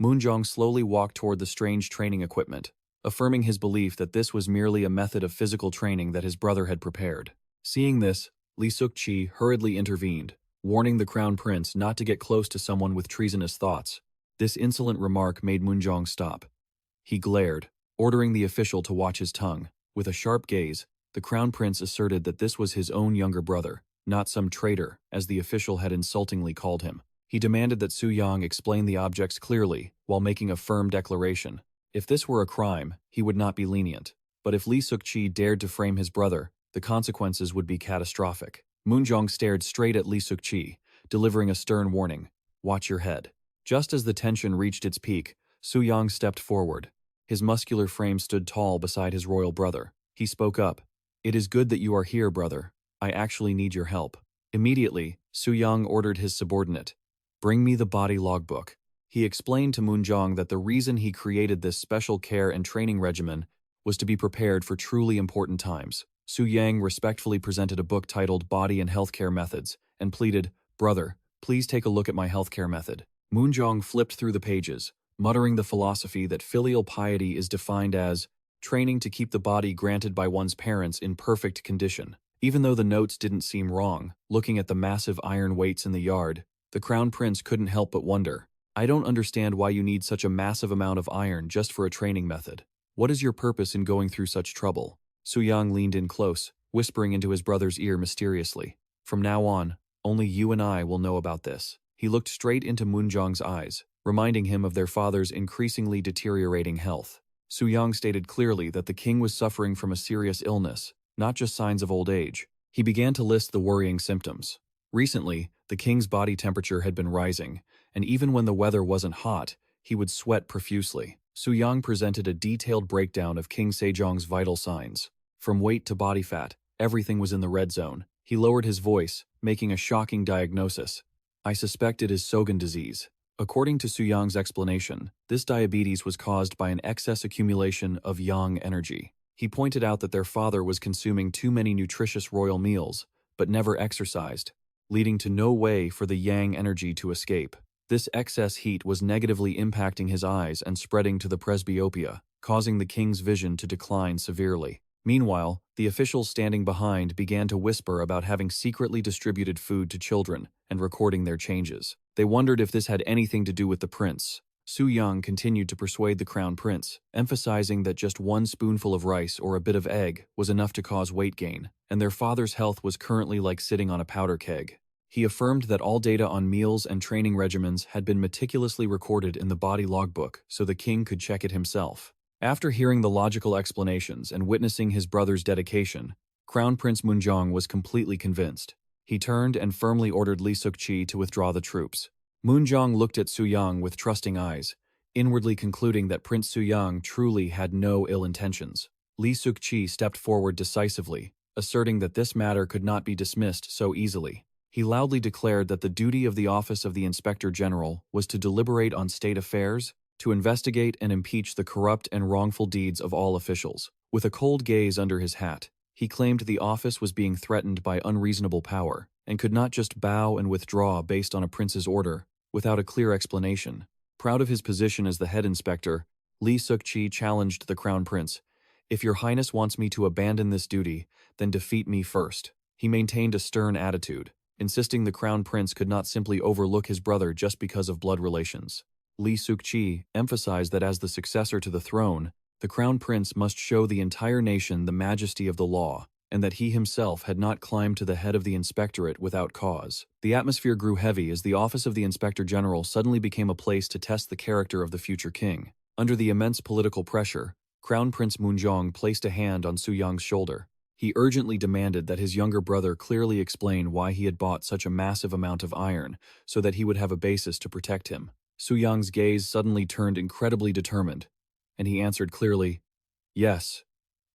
Moonjong slowly walked toward the strange training equipment, affirming his belief that this was merely a method of physical training that his brother had prepared. Seeing this, Lee Suk-chi hurriedly intervened, warning the Crown Prince not to get close to someone with treasonous thoughts. This insolent remark made Moonjong stop. He glared, ordering the official to watch his tongue. With a sharp gaze, the Crown Prince asserted that this was his own younger brother, not some traitor, as the official had insultingly called him. He demanded that Suyang explain the objects clearly while making a firm declaration. If this were a crime, he would not be lenient. But if Lee Suk-chi dared to frame his brother, the consequences would be catastrophic. Moonjong stared straight at Lee Suk-chi, delivering a stern warning. "Watch your head." Just as the tension reached its peak, Suyang stepped forward. His muscular frame stood tall beside his royal brother. He spoke up. "It is good that you are here, brother. I actually need your help. Immediately, Suyang ordered his subordinate, "Bring me the body logbook." He explained to Moonjong that the reason he created this special care and training regimen was to be prepared for truly important times. Suyang respectfully presented a book titled Body and Healthcare Methods and pleaded, "Brother, please take a look at my healthcare method." Moonjong flipped through the pages, muttering the philosophy that filial piety is defined as training to keep the body granted by one's parents in perfect condition. Even though the notes didn't seem wrong, looking at the massive iron weights in the yard, the Crown Prince couldn't help but wonder, "I don't understand why you need such a massive amount of iron just for a training method. What is your purpose in going through such trouble?" Suyang leaned in close, whispering into his brother's ear mysteriously, "From now on, only you and I will know about this." He looked straight into Moonjong's eyes, reminding him of their father's increasingly deteriorating health. Suyang stated clearly that the king was suffering from a serious illness, not just signs of old age. He began to list the worrying symptoms. Recently, the king's body temperature had been rising, and even when the weather wasn't hot, he would sweat profusely. Suyang presented a detailed breakdown of King Sejong's vital signs. From weight to body fat, everything was in the red zone. He lowered his voice, making a shocking diagnosis. "I suspect it is Sogan disease." According to Suyang's explanation, this diabetes was caused by an excess accumulation of yang energy. He pointed out that their father was consuming too many nutritious royal meals, but never exercised, leading to no way for the yang energy to escape. This excess heat was negatively impacting his eyes and spreading to the presbyopia, causing the king's vision to decline severely. Meanwhile, the officials standing behind began to whisper about having secretly distributed food to children and recording their changes. They wondered if this had anything to do with the prince. Suyang continued to persuade the crown prince, emphasizing that just one spoonful of rice or a bit of egg was enough to cause weight gain, and their father's health was currently like sitting on a powder keg. He affirmed that all data on meals and training regimens had been meticulously recorded in the body logbook so the king could check it himself. After hearing the logical explanations and witnessing his brother's dedication, Crown Prince Moonjong was completely convinced. He turned and firmly ordered Lee Suk-chi to withdraw the troops. Moonjong looked at Suyang with trusting eyes, inwardly concluding that Prince Suyang truly had no ill intentions. Lee Suk-chi stepped forward decisively, asserting that this matter could not be dismissed so easily. He loudly declared that the duty of the office of the Inspector General was to deliberate on state affairs, to investigate and impeach the corrupt and wrongful deeds of all officials. With a cold gaze under his hat, he claimed the office was being threatened by unreasonable power, and could not just bow and withdraw based on a prince's order, without a clear explanation. Proud of his position as the head inspector, Lee Suk-chi challenged the crown prince, "If your highness wants me to abandon this duty, then defeat me first." He maintained a stern attitude, insisting the crown prince could not simply overlook his brother just because of blood relations. Lee Suk-chi emphasized that as the successor to the throne, the crown prince must show the entire nation the majesty of the law, and that he himself had not climbed to the head of the inspectorate without cause. The atmosphere grew heavy as the office of the Inspector General suddenly became a place to test the character of the future king. Under the immense political pressure, Crown Prince Moonjong placed a hand on Suyang's shoulder. He urgently demanded that his younger brother clearly explain why he had bought such a massive amount of iron so that he would have a basis to protect him. Suyang's gaze suddenly turned incredibly determined, and he answered clearly, "Yes,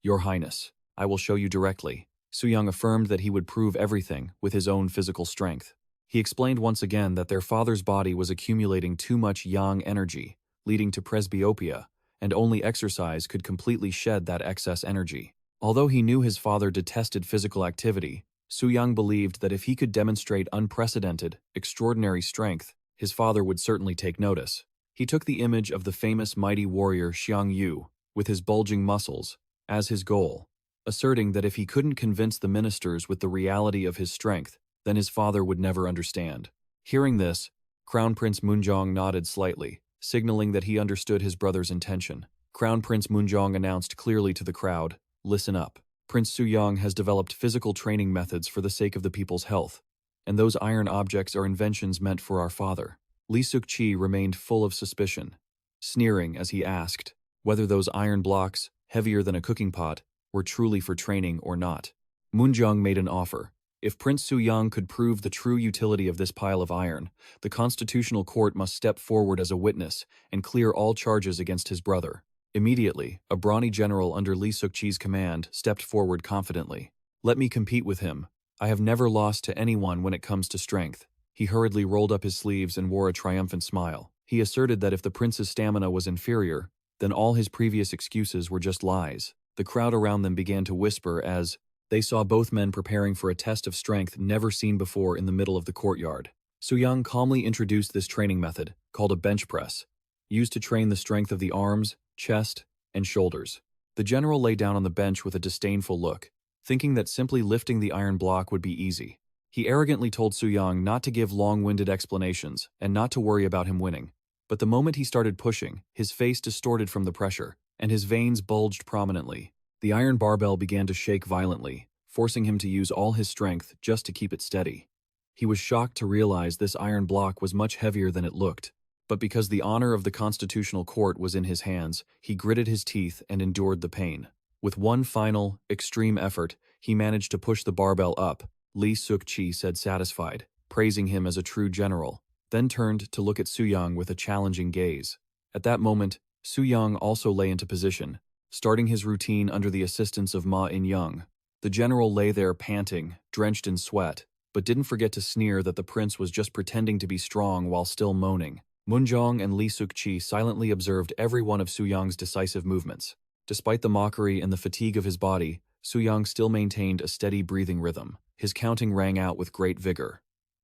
Your Highness, I will show you directly." Suyang affirmed that he would prove everything with his own physical strength. He explained once again that their father's body was accumulating too much yang energy, leading to presbyopia, and only exercise could completely shed that excess energy. Although he knew his father detested physical activity, Suyang believed that if he could demonstrate unprecedented, extraordinary strength, his father would certainly take notice. He took the image of the famous mighty warrior Xiang Yu, with his bulging muscles, as his goal, asserting that if he couldn't convince the ministers with the reality of his strength, then his father would never understand. Hearing this, Crown Prince Moonjong nodded slightly, signaling that he understood his brother's intention. Crown Prince Moonjong announced clearly to the crowd, "Listen up. Prince Suyang has developed physical training methods for the sake of the people's health, and those iron objects are inventions meant for our father." Lee Suk-chi remained full of suspicion, sneering as he asked whether those iron blocks, heavier than a cooking pot, were truly for training or not. Moonjong made an offer. If Prince Suyang could prove the true utility of this pile of iron, the constitutional court must step forward as a witness and clear all charges against his brother. Immediately, a brawny general under Lee Suk-chi's command stepped forward confidently. "Let me compete with him. I have never lost to anyone when it comes to strength." He hurriedly rolled up his sleeves and wore a triumphant smile. He asserted that if the prince's stamina was inferior, then all his previous excuses were just lies. The crowd around them began to whisper as they saw both men preparing for a test of strength never seen before in the middle of the courtyard. Suyang calmly introduced this training method, called a bench press, used to train the strength of the arms, chest, and shoulders. The general lay down on the bench with a disdainful look, thinking that simply lifting the iron block would be easy. He arrogantly told Suyang not to give long-winded explanations and not to worry about him winning. But the moment he started pushing, his face distorted from the pressure, and his veins bulged prominently. The iron barbell began to shake violently, forcing him to use all his strength just to keep it steady. He was shocked to realize this iron block was much heavier than it looked, but because the honor of the constitutional court was in his hands, he gritted his teeth and endured the pain. With one final, extreme effort, he managed to push the barbell up. Lee Suk-chi said satisfied, praising him as a true general, then turned to look at Suyang with a challenging gaze. At that moment, Suyang also lay into position, starting his routine under the assistance of Ma In-young. The general lay there panting, drenched in sweat, but didn't forget to sneer that the prince was just pretending to be strong while still moaning. Munjong and Lee Suk-chi silently observed every one of Suyang's decisive movements. Despite the mockery and the fatigue of his body, Suyang still maintained a steady breathing rhythm. His counting rang out with great vigor.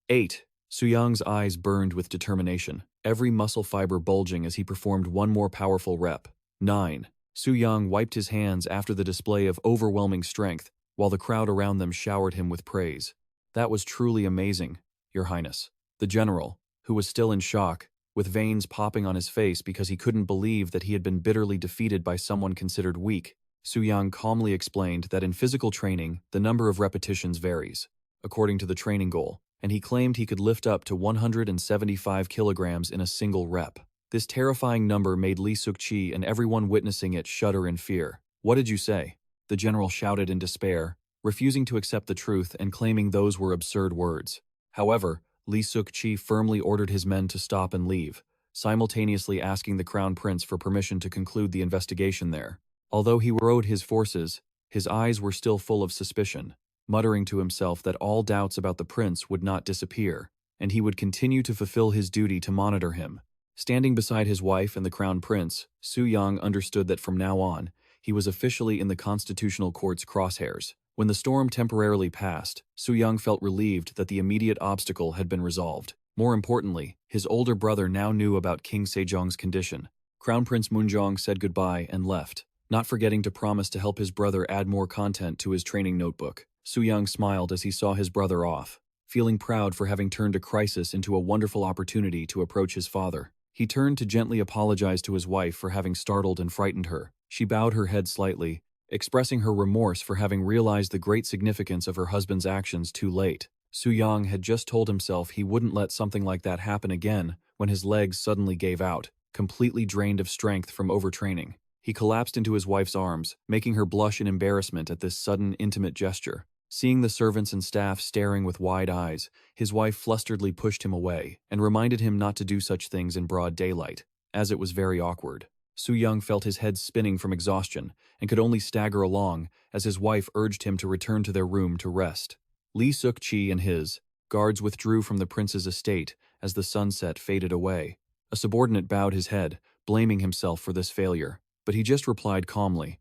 8. Suyang's eyes burned with determination, every muscle fiber bulging as he performed one more powerful rep. 9. Suyang wiped his hands after the display of overwhelming strength, while the crowd around them showered him with praise. "That was truly amazing, Your Highness." The general, who was still in shock, with veins popping on his face because he couldn't believe that he had been bitterly defeated by someone considered weak, Suyang calmly explained that in physical training, the number of repetitions varies, according to the training goal, and he claimed he could lift up to 175 kilograms in a single rep. This terrifying number made Lee Suk-chi and everyone witnessing it shudder in fear. "What did you say?" the general shouted in despair, refusing to accept the truth and claiming those were absurd words. However, Lee Suk-chi firmly ordered his men to stop and leave, simultaneously asking the crown prince for permission to conclude the investigation there. Although he rode his forces, his eyes were still full of suspicion, muttering to himself that all doubts about the prince would not disappear, and he would continue to fulfill his duty to monitor him. Standing beside his wife and the crown prince, Suyang understood that from now on, he was officially in the constitutional court's crosshairs. When the storm temporarily passed, Suyang felt relieved that the immediate obstacle had been resolved. More importantly, his older brother now knew about King Sejong's condition. Crown Prince Munjong said goodbye and left, not forgetting to promise to help his brother add more content to his training notebook. Suyang smiled as he saw his brother off, feeling proud for having turned a crisis into a wonderful opportunity to approach his father. He turned to gently apologize to his wife for having startled and frightened her. She bowed her head slightly, expressing her remorse for having realized the great significance of her husband's actions too late. Suyang had just told himself he wouldn't let something like that happen again when his legs suddenly gave out, completely drained of strength from overtraining. He collapsed into his wife's arms, making her blush in embarrassment at this sudden, intimate gesture. Seeing the servants and staff staring with wide eyes, his wife flusteredly pushed him away and reminded him not to do such things in broad daylight, as it was very awkward. Suyang felt his head spinning from exhaustion and could only stagger along as his wife urged him to return to their room to rest. Lee Suk-chi and his guards withdrew from the prince's estate as the sunset faded away. A subordinate bowed his head, blaming himself for this failure, but he just replied calmly,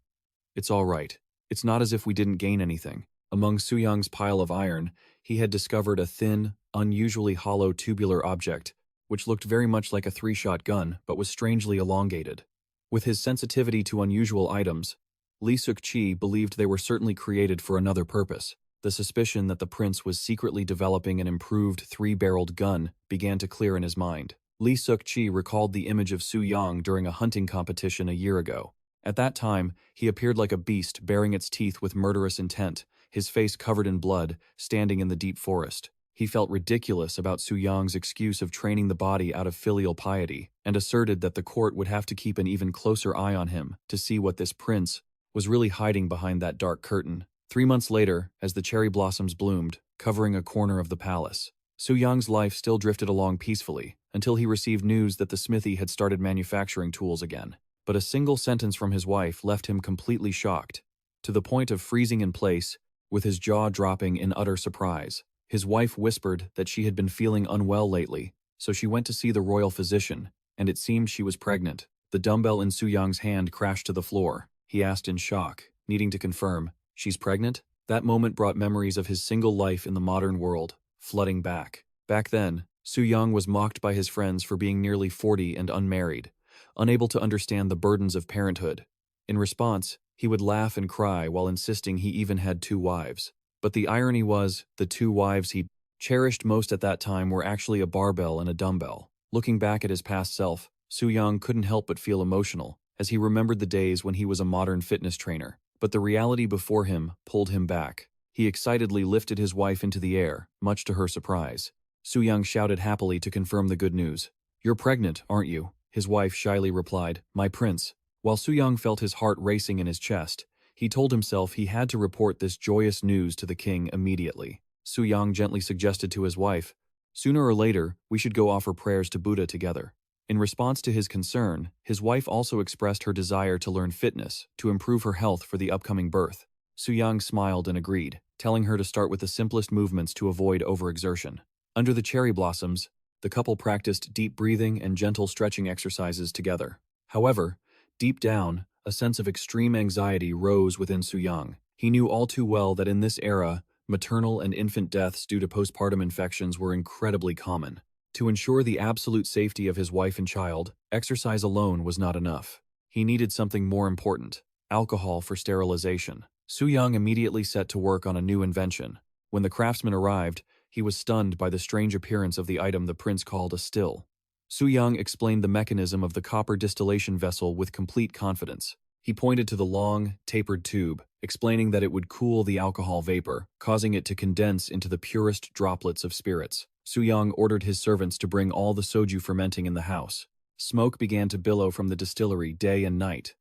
"It's all right. It's not as if we didn't gain anything." Among Suyang's pile of iron, he had discovered a thin, unusually hollow tubular object, which looked very much like a 3-shot gun but was strangely elongated. With his sensitivity to unusual items, Lee Suk-chi believed they were certainly created for another purpose. The suspicion that the prince was secretly developing an improved 3-barreled gun began to clear in his mind. Lee Suk-chi recalled the image of Suyang during a hunting competition a year ago. At that time, he appeared like a beast baring its teeth with murderous intent, his face covered in blood, standing in the deep forest. He felt ridiculous about Suyang's excuse of training the body out of filial piety, and asserted that the court would have to keep an even closer eye on him to see what this prince was really hiding behind that dark curtain. 3 months later, as the cherry blossoms bloomed, covering a corner of the palace, Suyang's life still drifted along peacefully until he received news that the smithy had started manufacturing tools again. But a single sentence from his wife left him completely shocked, to the point of freezing in place with his jaw dropping in utter surprise. His wife whispered that she had been feeling unwell lately, so she went to see the royal physician, and it seemed she was pregnant. The dumbbell in Suyang's hand crashed to the floor. He asked in shock, needing to confirm, "She's pregnant?" That moment brought memories of his single life in the modern world, flooding back. Back then, Suyang was mocked by his friends for being nearly 40 and unmarried, unable to understand the burdens of parenthood. In response, he would laugh and cry while insisting he even had 2 wives. But the irony was, the 2 wives he cherished most at that time were actually a barbell and a dumbbell. Looking back at his past self, Suyang couldn't help but feel emotional, as he remembered the days when he was a modern fitness trainer. But the reality before him pulled him back. He excitedly lifted his wife into the air, much to her surprise. Suyang shouted happily to confirm the good news. "You're pregnant, aren't you?" His wife shyly replied, "My prince." While Suyang felt his heart racing in his chest, he told himself he had to report this joyous news to the king immediately. Suyang gently suggested to his wife, "Sooner or later, we should go offer prayers to Buddha together." In response to his concern, his wife also expressed her desire to learn fitness to improve her health for the upcoming birth. Suyang smiled and agreed, telling her to start with the simplest movements to avoid overexertion. Under the cherry blossoms, the couple practiced deep breathing and gentle stretching exercises together. However, deep down, a sense of extreme anxiety rose within Suyang. He knew all too well that in this era, maternal and infant deaths due to postpartum infections were incredibly common. To ensure the absolute safety of his wife and child, exercise alone was not enough. He needed something more important: alcohol for sterilization. Suyang immediately set to work on a new invention. When the craftsman arrived, he was stunned by the strange appearance of the item the prince called a still. Suyang explained the mechanism of the copper distillation vessel with complete confidence. He pointed to the long, tapered tube, explaining that it would cool the alcohol vapor, causing it to condense into the purest droplets of spirits. Suyang ordered his servants to bring all the soju fermenting in the house. Smoke began to billow from the distillery day and night.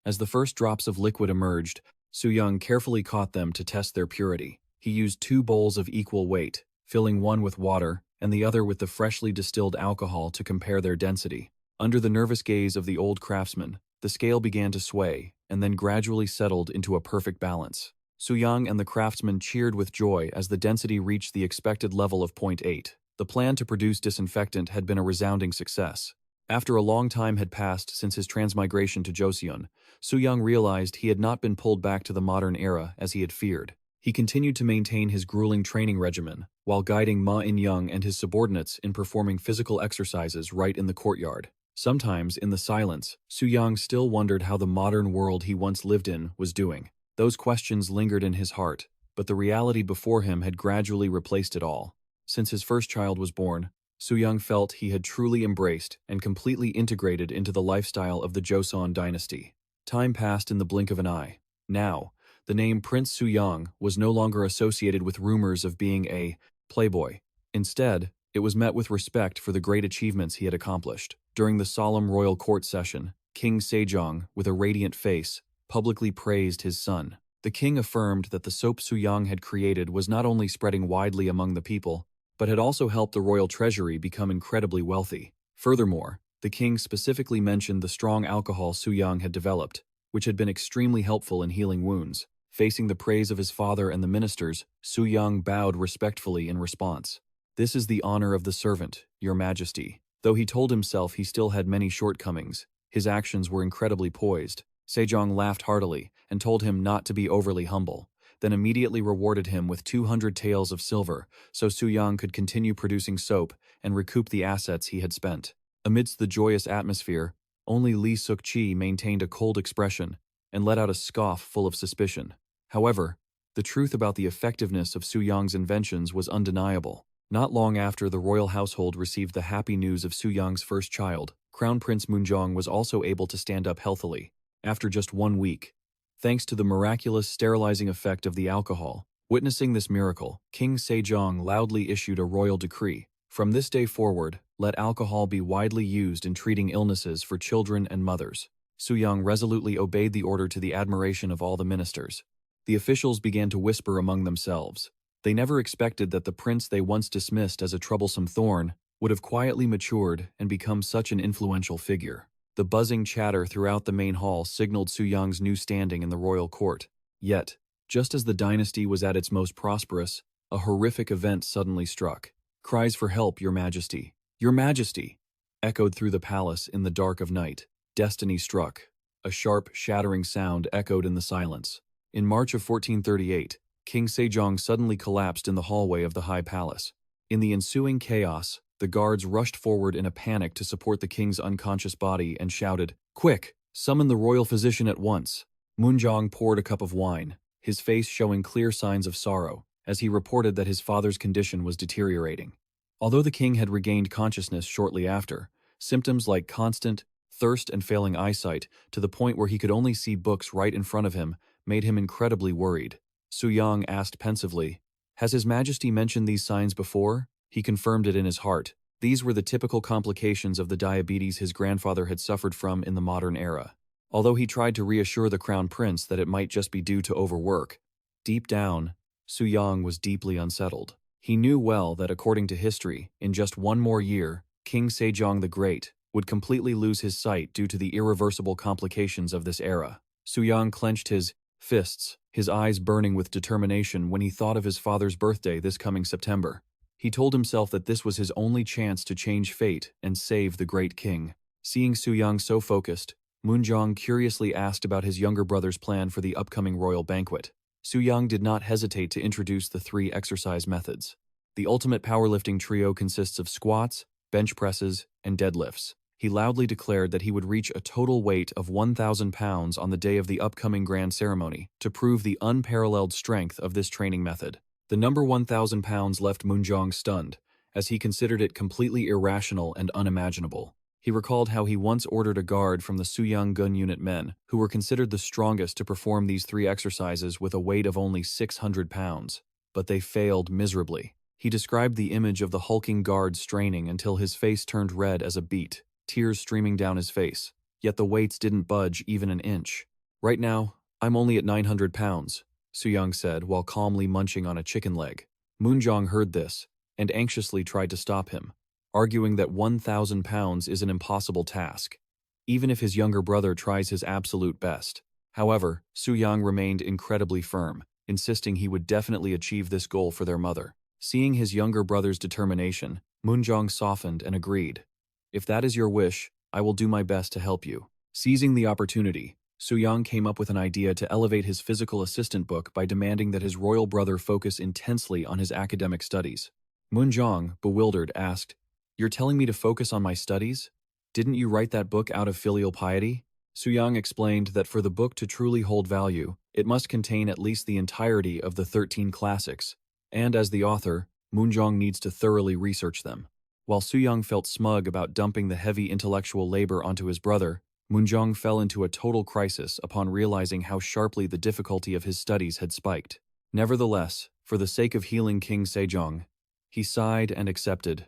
As the first drops of liquid emerged, Suyang carefully caught them to test their purity. He used 2 bowls of equal weight, filling one with water and the other with the freshly distilled alcohol to compare their density. Under the nervous gaze of the old craftsman, the scale began to sway and then gradually settled into a perfect balance. Suyang and the craftsman cheered with joy as the density reached the expected level of 0.8. The plan to produce disinfectant had been a resounding success. After a long time had passed since his transmigration to Joseon, Suyang realized he had not been pulled back to the modern era as he had feared. He continued to maintain his grueling training regimen, while guiding Ma In-young and his subordinates in performing physical exercises right in the courtyard. Sometimes, in the silence, Suyang still wondered how the modern world he once lived in was doing. Those questions lingered in his heart, but the reality before him had gradually replaced it all. Since his first child was born, Suyang felt he had truly embraced and completely integrated into the lifestyle of the Joseon dynasty. Time passed in the blink of an eye. Now, the name Prince Suyang was no longer associated with rumors of being a playboy. Instead, it was met with respect for the great achievements he had accomplished. During the solemn royal court session, King Sejong, with a radiant face, publicly praised his son. The king affirmed that the soap Suyang had created was not only spreading widely among the people, but had also helped the royal treasury become incredibly wealthy. Furthermore, the king specifically mentioned the strong alcohol Suyang had developed, which had been extremely helpful in healing wounds. Facing the praise of his father and the ministers, Suyang bowed respectfully in response. "This is the honor of the servant, Your Majesty." Though he told himself he still had many shortcomings, his actions were incredibly poised. Sejong laughed heartily and told him not to be overly humble, then immediately rewarded him with 200 taels of silver so Suyang could continue producing soap and recoup the assets he had spent. Amidst the joyous atmosphere, only Lee Suk-chi maintained a cold expression and let out a scoff full of suspicion. However, the truth about the effectiveness of Suyang's inventions was undeniable. Not long after the royal household received the happy news of Suyang's first child, Crown Prince Moonjong was also able to stand up healthily. After just 1 week, thanks to the miraculous sterilizing effect of the alcohol. Witnessing this miracle, King Sejong loudly issued a royal decree. From this day forward, let alcohol be widely used in treating illnesses for children and mothers. Suyang resolutely obeyed the order to the admiration of all the ministers. The officials began to whisper among themselves. They never expected that the prince they once dismissed as a troublesome thorn would have quietly matured and become such an influential figure. The buzzing chatter throughout the main hall signaled Suyang's new standing in the royal court. Yet, Just as the dynasty was at its most prosperous, a horrific event suddenly struck. Cries for help, Your Majesty! Your Majesty! Echoed through the palace in the dark of night. Destiny struck. A sharp, shattering sound echoed in the silence. In March of 1438, King Sejong suddenly collapsed in the hallway of the High Palace. In the ensuing chaos, the guards rushed forward in a panic to support the king's unconscious body and shouted, "Quick! Summon the royal physician at once!" Moonjong poured a cup of wine, his face showing clear signs of sorrow, as he reported that his father's condition was deteriorating. Although the king had regained consciousness shortly after, symptoms like constant thirst and failing eyesight, to the point where he could only see books right in front of him, made him incredibly worried. Suyang asked pensively, "Has His Majesty mentioned these signs before?" He confirmed it in his heart. These were the typical complications of the diabetes his grandfather had suffered from in the modern era. Although he tried to reassure the crown prince that it might just be due to overwork, deep down, Suyang was deeply unsettled. He knew well that according to history, in just one more year, King Sejong the Great would completely lose his sight due to the irreversible complications of this era. Suyang clenched his fists, his eyes burning with determination when he thought of his father's birthday this coming September. He told himself that this was his only chance to change fate and save the great king. Seeing Suyang so focused, Moonjong curiously asked about his younger brother's plan for the upcoming royal banquet. Suyang did not hesitate to introduce the 3 exercise methods. The ultimate powerlifting trio consists of squats, bench presses, and deadlifts. He loudly declared that he would reach a total weight of 1,000 pounds on the day of the upcoming grand ceremony to prove the unparalleled strength of this training method. The number 1,000 pounds left Moonjong stunned, as he considered it completely irrational and unimaginable. He recalled how he once ordered a guard from the Suyang Gun Unit men, who were considered the strongest, to perform these 3 exercises with a weight of only 600 pounds. But they failed miserably. He described the image of the hulking guard straining until his face turned red as a beet, tears streaming down his face. Yet the weights didn't budge even an inch. "Right now, I'm only at 900 pounds, Suyang said while calmly munching on a chicken leg. Moonjong heard this and anxiously tried to stop him, arguing that 1,000 pounds is an impossible task, even if his younger brother tries his absolute best. However, Suyang remained incredibly firm, insisting he would definitely achieve this goal for their mother. Seeing his younger brother's determination, Moonjong softened and agreed. "If that is your wish, I will do my best to help you." Seizing the opportunity, Suyang came up with an idea to elevate his physical assistant book by demanding that his royal brother focus intensely on his academic studies. Moonjong, bewildered, asked, "You're telling me to focus on my studies? Didn't you write that book out of filial piety?" Suyang explained that for the book to truly hold value, it must contain at least the entirety of the 13 classics, and as the author, Moonjong needs to thoroughly research them. While Suyang felt smug about dumping the heavy intellectual labor onto his brother, Moonjong fell into a total crisis upon realizing how sharply the difficulty of his studies had spiked. Nevertheless, for the sake of healing King Sejong, he sighed and accepted.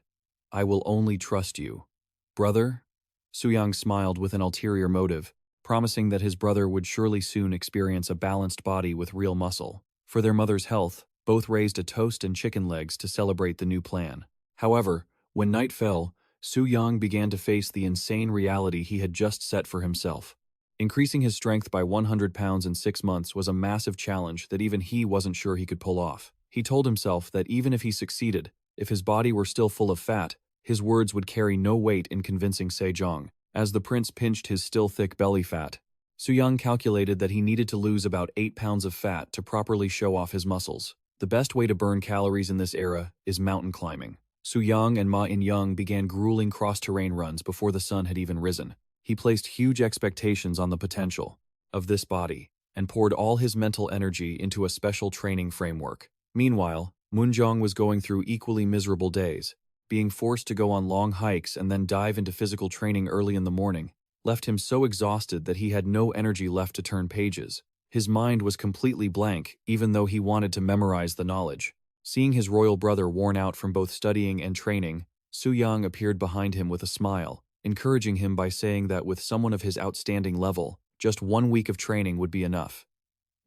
"I will only trust you." "Brother?" Suyang smiled with an ulterior motive, promising that his brother would surely soon experience a balanced body with real muscle. For their mother's health, both raised a toast and chicken legs to celebrate the new plan. However, when night fell, Suyang began to face the insane reality he had just set for himself. Increasing his strength by 100 pounds in 6 months was a massive challenge that even he wasn't sure he could pull off. He told himself that even if he succeeded, if his body were still full of fat, his words would carry no weight in convincing Sejong. As the prince pinched his still thick belly fat, Suyang calculated that he needed to lose about 8 pounds of fat to properly show off his muscles. The best way to burn calories in this era is mountain climbing. Suyang and Ma In-young began grueling cross-terrain runs before the sun had even risen. He placed huge expectations on the potential of this body and poured all his mental energy into a special training framework. Meanwhile, Moonjong was going through equally miserable days. Being forced to go on long hikes and then dive into physical training early in the morning left him so exhausted that he had no energy left to turn pages. His mind was completely blank, even though he wanted to memorize the knowledge. Seeing his royal brother worn out from both studying and training, Suyang appeared behind him with a smile, encouraging him by saying that with someone of his outstanding level, just 1 week of training would be enough.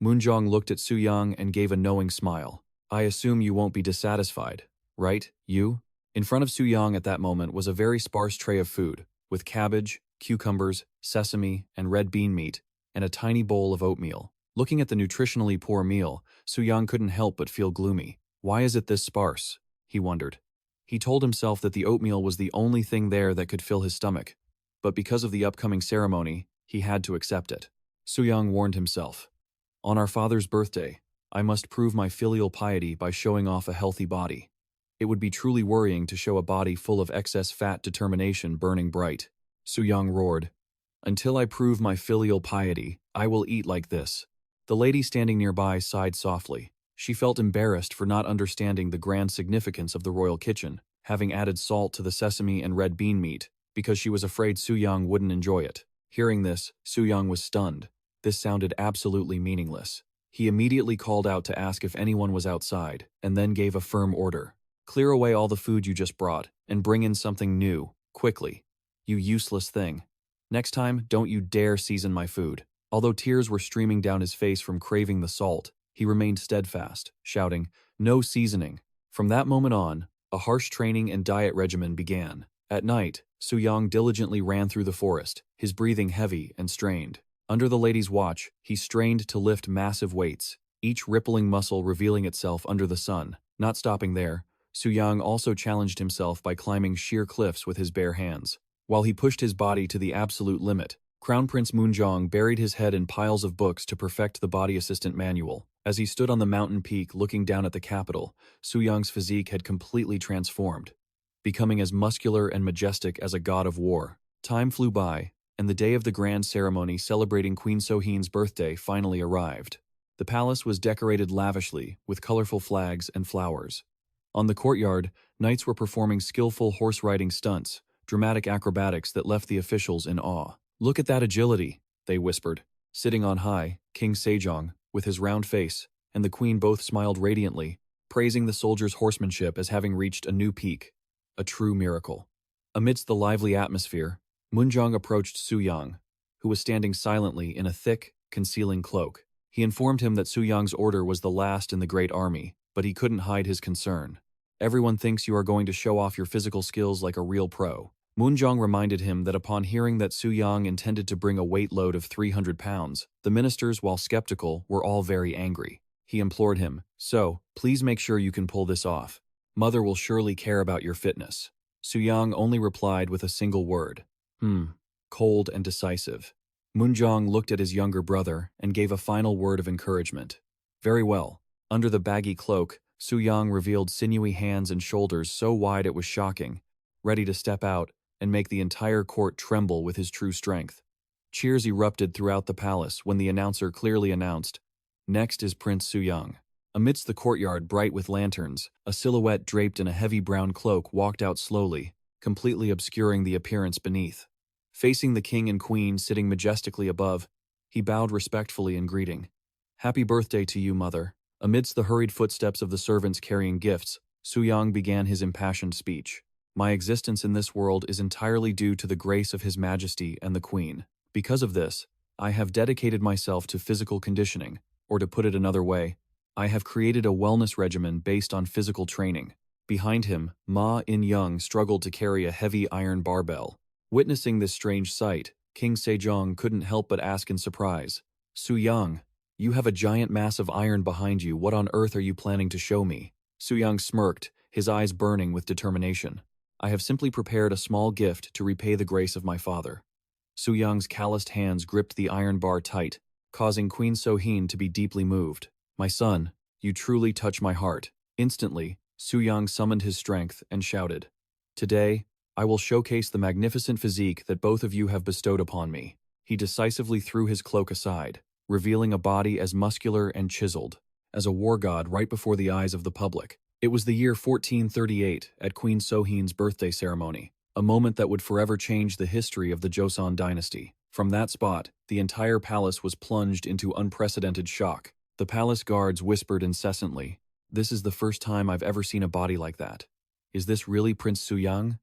Moonjong looked at Suyang and gave a knowing smile. "I assume you won't be dissatisfied, right, you?" In front of Suyang at that moment was a very sparse tray of food, with cabbage, cucumbers, sesame, and red bean meat, and a tiny bowl of oatmeal. Looking at the nutritionally poor meal, Suyang couldn't help but feel gloomy. Why is it this sparse? He wondered. He told himself that the oatmeal was the only thing there that could fill his stomach. But because of the upcoming ceremony, he had to accept it. Suyang warned himself. On our father's birthday, I must prove my filial piety by showing off a healthy body. It would be truly worrying to show a body full of excess fat determination burning bright. Suyang roared. Until I prove my filial piety, I will eat like this. The lady standing nearby sighed softly. She felt embarrassed for not understanding the grand significance of the royal kitchen, having added salt to the sesame and red bean meat, because she was afraid Suyang wouldn't enjoy it. Hearing this, Suyang was stunned. This sounded absolutely meaningless. He immediately called out to ask if anyone was outside, and then gave a firm order. Clear away all the food you just brought, and bring in something new, quickly. You useless thing. Next time, don't you dare season my food. Although tears were streaming down his face from craving the salt, he remained steadfast, shouting, "No seasoning." From that moment on, a harsh training and diet regimen began. At night, Suyang diligently ran through the forest, his breathing heavy and strained. Under the lady's watch, he strained to lift massive weights, each rippling muscle revealing itself under the sun. Not stopping there, Suyang also challenged himself by climbing sheer cliffs with his bare hands. While he pushed his body to the absolute limit, Crown Prince Moonjong buried his head in piles of books to perfect the body assistant manual. As he stood on the mountain peak looking down at the capital, Suyang's physique had completely transformed, becoming as muscular and majestic as a god of war. Time flew by, and the day of the grand ceremony celebrating Queen Soheen's birthday finally arrived. The palace was decorated lavishly, with colorful flags and flowers. On the courtyard, knights were performing skillful horse-riding stunts, dramatic acrobatics that left the officials in awe. "Look at that agility," they whispered. Sitting on high, King Sejong, with his round face, and the queen both smiled radiantly, praising the soldiers' horsemanship as having reached a new peak. A true miracle. Amidst the lively atmosphere, Moonjong approached Suyang, who was standing silently in a thick, concealing cloak. He informed him that Suyang's order was the last in the great army, but he couldn't hide his concern. "Everyone thinks you are going to show off your physical skills like a real pro." Moonjong reminded him that upon hearing that Suyang intended to bring a weight load of 300 pounds, the ministers, while skeptical, were all very angry. He implored him, "So, please make sure you can pull this off. Mother will surely care about your fitness." Suyang only replied with a single word. Cold and decisive. Moonjong looked at his younger brother and gave a final word of encouragement. Very well. Under the baggy cloak, Suyang revealed sinewy hands and shoulders so wide it was shocking, ready to step out and make the entire court tremble with his true strength. Cheers erupted throughout the palace when the announcer clearly announced, "Next is Prince Suyang." Amidst the courtyard bright with lanterns, a silhouette draped in a heavy brown cloak walked out slowly, completely obscuring the appearance beneath. Facing the king and queen sitting majestically above, he bowed respectfully in greeting. "Happy birthday to you, mother." Amidst the hurried footsteps of the servants carrying gifts, Suyang began his impassioned speech. "My existence in this world is entirely due to the grace of His Majesty and the Queen. Because of this, I have dedicated myself to physical conditioning, or to put it another way, I have created a wellness regimen based on physical training." Behind him, Ma In-young struggled to carry a heavy iron barbell. Witnessing this strange sight, King Sejong couldn't help but ask in surprise, "Suyang, you have a giant mass of iron behind you. What on earth are you planning to show me?" Suyang smirked, his eyes burning with determination. "I have simply prepared a small gift to repay the grace of my father." Suyang's calloused hands gripped the iron bar tight, causing Queen Soheen to be deeply moved. "My son, you truly touch my heart." Instantly, Suyang summoned his strength and shouted, "Today, I will showcase the magnificent physique that both of you have bestowed upon me." He decisively threw his cloak aside, revealing a body as muscular and chiseled as a war god right before the eyes of the public. It was the year 1438 at Queen Soheen's birthday ceremony, a moment that would forever change the history of the Joseon dynasty. From that spot, the entire palace was plunged into unprecedented shock. The palace guards whispered incessantly, "This is the first time I've ever seen a body like that. Is this really Prince Suyang?"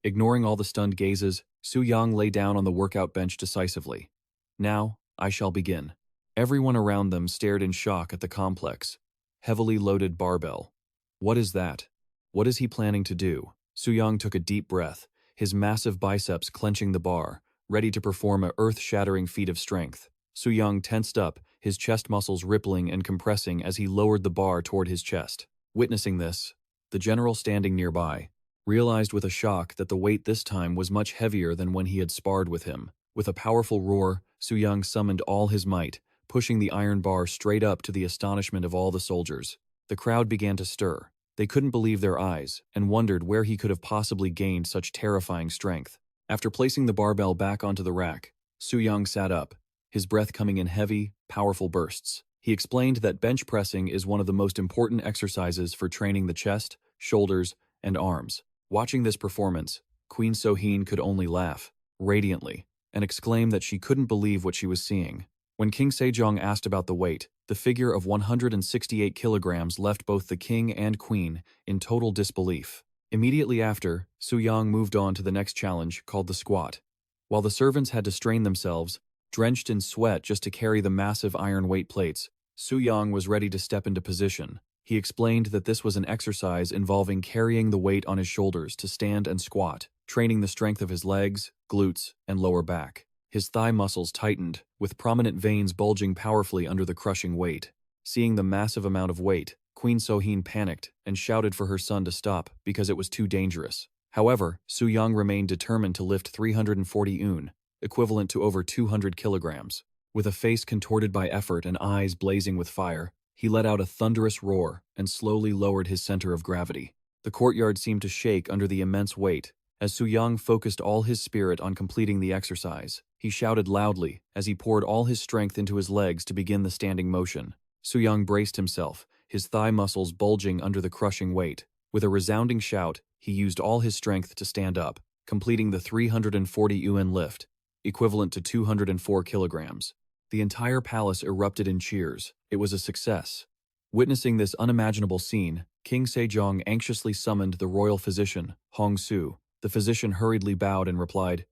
Ignoring all the stunned gazes, Suyang lay down on the workout bench decisively. "Now, I shall begin." Everyone around them stared in shock at the complex, heavily loaded barbell. What is that? What is he planning to do? Suyang took a deep breath, his massive biceps clenching the bar, ready to perform a earth-shattering feat of strength. Suyang tensed up, his chest muscles rippling and compressing as he lowered the bar toward his chest. Witnessing this, the general standing nearby realized with a shock that the weight this time was much heavier than when he had sparred with him. With a powerful roar, Suyang summoned all his might, pushing the iron bar straight up to the astonishment of all the soldiers. The crowd began to stir. They couldn't believe their eyes and wondered where he could have possibly gained such terrifying strength. After placing the barbell back onto the rack, Suyang sat up, his breath coming in heavy, powerful bursts. He explained that bench pressing is one of the most important exercises for training the chest, shoulders, and arms. Watching this performance, Queen Soheen could only laugh, radiantly, and exclaim that she couldn't believe what she was seeing. When King Sejong asked about the weight, the figure of 168 kilograms left both the king and queen in total disbelief. Immediately after, Suyang moved on to the next challenge, called the squat. While the servants had to strain themselves, drenched in sweat just to carry the massive iron weight plates, Suyang was ready to step into position. He explained that this was an exercise involving carrying the weight on his shoulders to stand and squat, training the strength of his legs, glutes, and lower back. His thigh muscles tightened, with prominent veins bulging powerfully under the crushing weight. Seeing the massive amount of weight, Queen Soheen panicked and shouted for her son to stop because it was too dangerous. However, Suyang remained determined to lift 340 un, equivalent to over 200 kilograms. With a face contorted by effort and eyes blazing with fire, he let out a thunderous roar and slowly lowered his center of gravity. The courtyard seemed to shake under the immense weight. As Suyang focused all his spirit on completing the exercise, he shouted loudly as he poured all his strength into his legs to begin the standing motion. Suyang braced himself, his thigh muscles bulging under the crushing weight. With a resounding shout, he used all his strength to stand up, completing the 340 UN lift, equivalent to 204 kilograms. The entire palace erupted in cheers. It was a success. Witnessing this unimaginable scene, King Sejong anxiously summoned the royal physician, Hong Su. The physician hurriedly bowed and replied,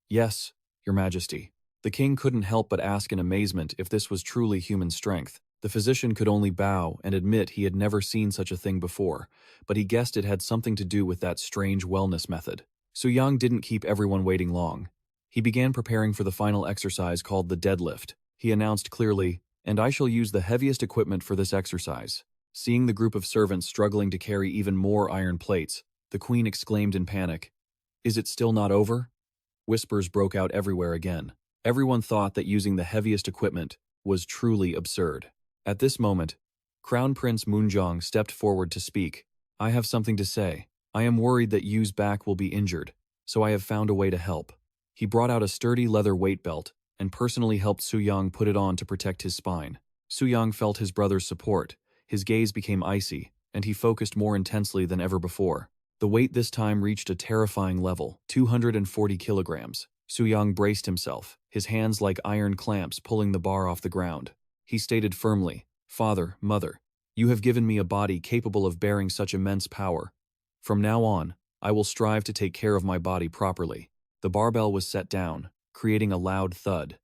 "Yes, Your Majesty." The king couldn't help but ask in amazement if this was truly human strength. The physician could only bow and admit he had never seen such a thing before, but he guessed it had something to do with that strange wellness method. Suyang didn't keep everyone waiting long. He began preparing for the final exercise called the deadlift. He announced clearly, "And I shall use the heaviest equipment for this exercise." Seeing the group of servants struggling to carry even more iron plates, the queen exclaimed in panic, "Is it still not over?" Whispers broke out everywhere again. Everyone thought that using the heaviest equipment was truly absurd. At this moment, Crown Prince Moonjong stepped forward to speak. "I have something to say. I am worried that Yu's back will be injured, so I have found a way to help." He brought out a sturdy leather weight belt and personally helped Suyang put it on to protect his spine. Suyang felt his brother's support. His gaze became icy, and he focused more intensely than ever before. The weight this time reached a terrifying level, 240 kilograms. Suyang braced himself, his hands like iron clamps pulling the bar off the ground. He stated firmly, "Father, Mother, you have given me a body capable of bearing such immense power. From now on, I will strive to take care of my body properly." The barbell was set down, creating a loud thud.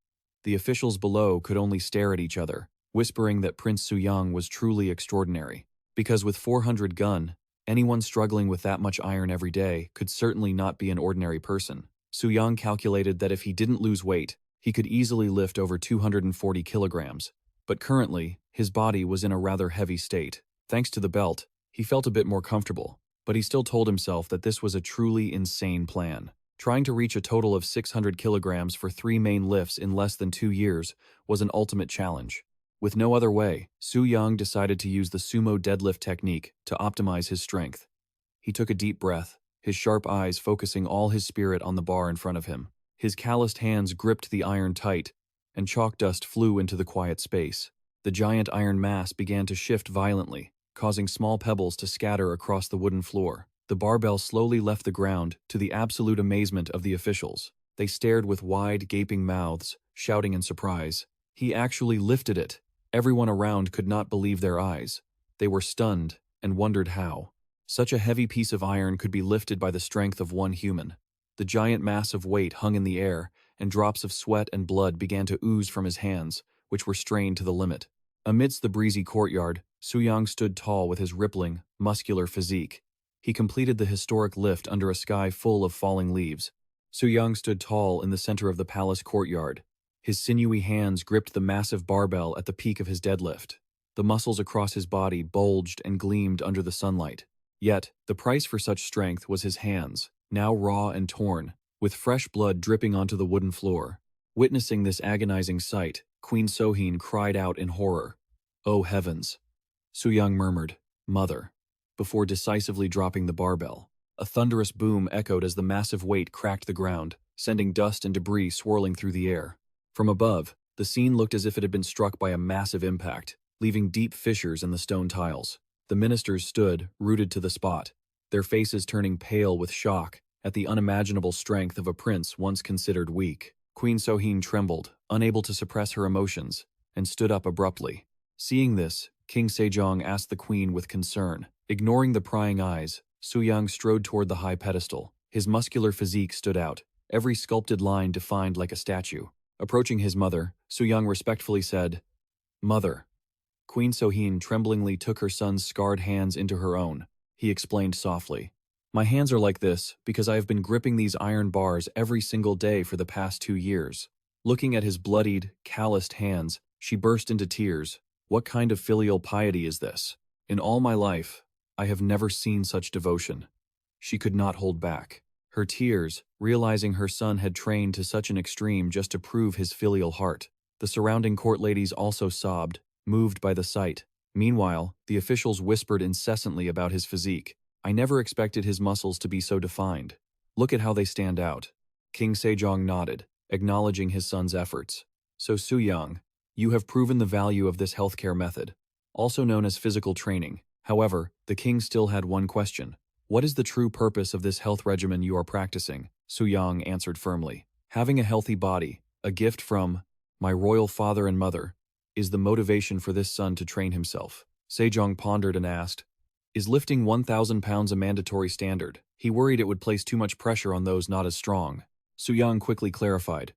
The officials below could only stare at each other, whispering that Prince Suyang was truly extraordinary. Because with 400 gun, anyone struggling with that much iron every day could certainly not be an ordinary person. Suyang calculated that if he didn't lose weight, he could easily lift over 240 kilograms. But currently, his body was in a rather heavy state. Thanks to the belt, he felt a bit more comfortable, but he still told himself that this was a truly insane plan. Trying to reach a total of 600 kilograms for 3 main lifts in less than 2 years was an ultimate challenge. With no other way, Suyang decided to use the sumo deadlift technique to optimize his strength. He took a deep breath, his sharp eyes focusing all his spirit on the bar in front of him. His calloused hands gripped the iron tight, and chalk dust flew into the quiet space. The giant iron mass began to shift violently, causing small pebbles to scatter across the wooden floor. The barbell slowly left the ground to the absolute amazement of the officials. They stared with wide, gaping mouths, shouting in surprise. He actually lifted it. Everyone around could not believe their eyes. They were stunned and wondered how. Such a heavy piece of iron could be lifted by the strength of one human. The giant mass of weight hung in the air, and drops of sweat and blood began to ooze from his hands, which were strained to the limit. Amidst the breezy courtyard, Suyang stood tall with his rippling, muscular physique. He completed the historic lift under a sky full of falling leaves. Suyang stood tall in the center of the palace courtyard, His sinewy hands gripped the massive barbell at the peak of his deadlift. The muscles across his body bulged and gleamed under the sunlight. Yet, the price for such strength was his hands, now raw and torn, with fresh blood dripping onto the wooden floor. Witnessing this agonizing sight, Queen Sohin cried out in horror. "Oh heavens!" Suyang murmured, "Mother," before decisively dropping the barbell. A thunderous boom echoed as the massive weight cracked the ground, sending dust and debris swirling through the air. From above, the scene looked as if it had been struck by a massive impact, leaving deep fissures in the stone tiles. The ministers stood, rooted to the spot, their faces turning pale with shock at the unimaginable strength of a prince once considered weak. Queen Sohin trembled, unable to suppress her emotions, and stood up abruptly. Seeing this, King Sejong asked the queen with concern. Ignoring the prying eyes, Suyang strode toward the high pedestal. His muscular physique stood out, every sculpted line defined like a statue. Approaching his mother, Suyang respectfully said, "Mother." Queen Sohin tremblingly took her son's scarred hands into her own. He explained softly, "My hands are like this because I have been gripping these iron bars every single day for the past 2 years." Looking at his bloodied, calloused hands, she burst into tears. What kind of filial piety is this? In all my life, I have never seen such devotion. She could not hold back. Her tears, realizing her son had trained to such an extreme just to prove his filial heart. The surrounding court ladies also sobbed, moved by the sight. Meanwhile, the officials whispered incessantly about his physique. "I never expected his muscles to be so defined. Look at how they stand out." King Sejong nodded, acknowledging his son's efforts. "So Suyang, you have proven the value of this healthcare method, also known as physical training." However, the king still had one question. "What is the true purpose of this health regimen you are practicing?" Suyang answered firmly. "Having a healthy body, a gift from my royal father and mother, is the motivation for this son to train himself." Sejong pondered and asked, "Is lifting 1,000 pounds a mandatory standard?" He worried it would place too much pressure on those not as strong. Suyang quickly clarified,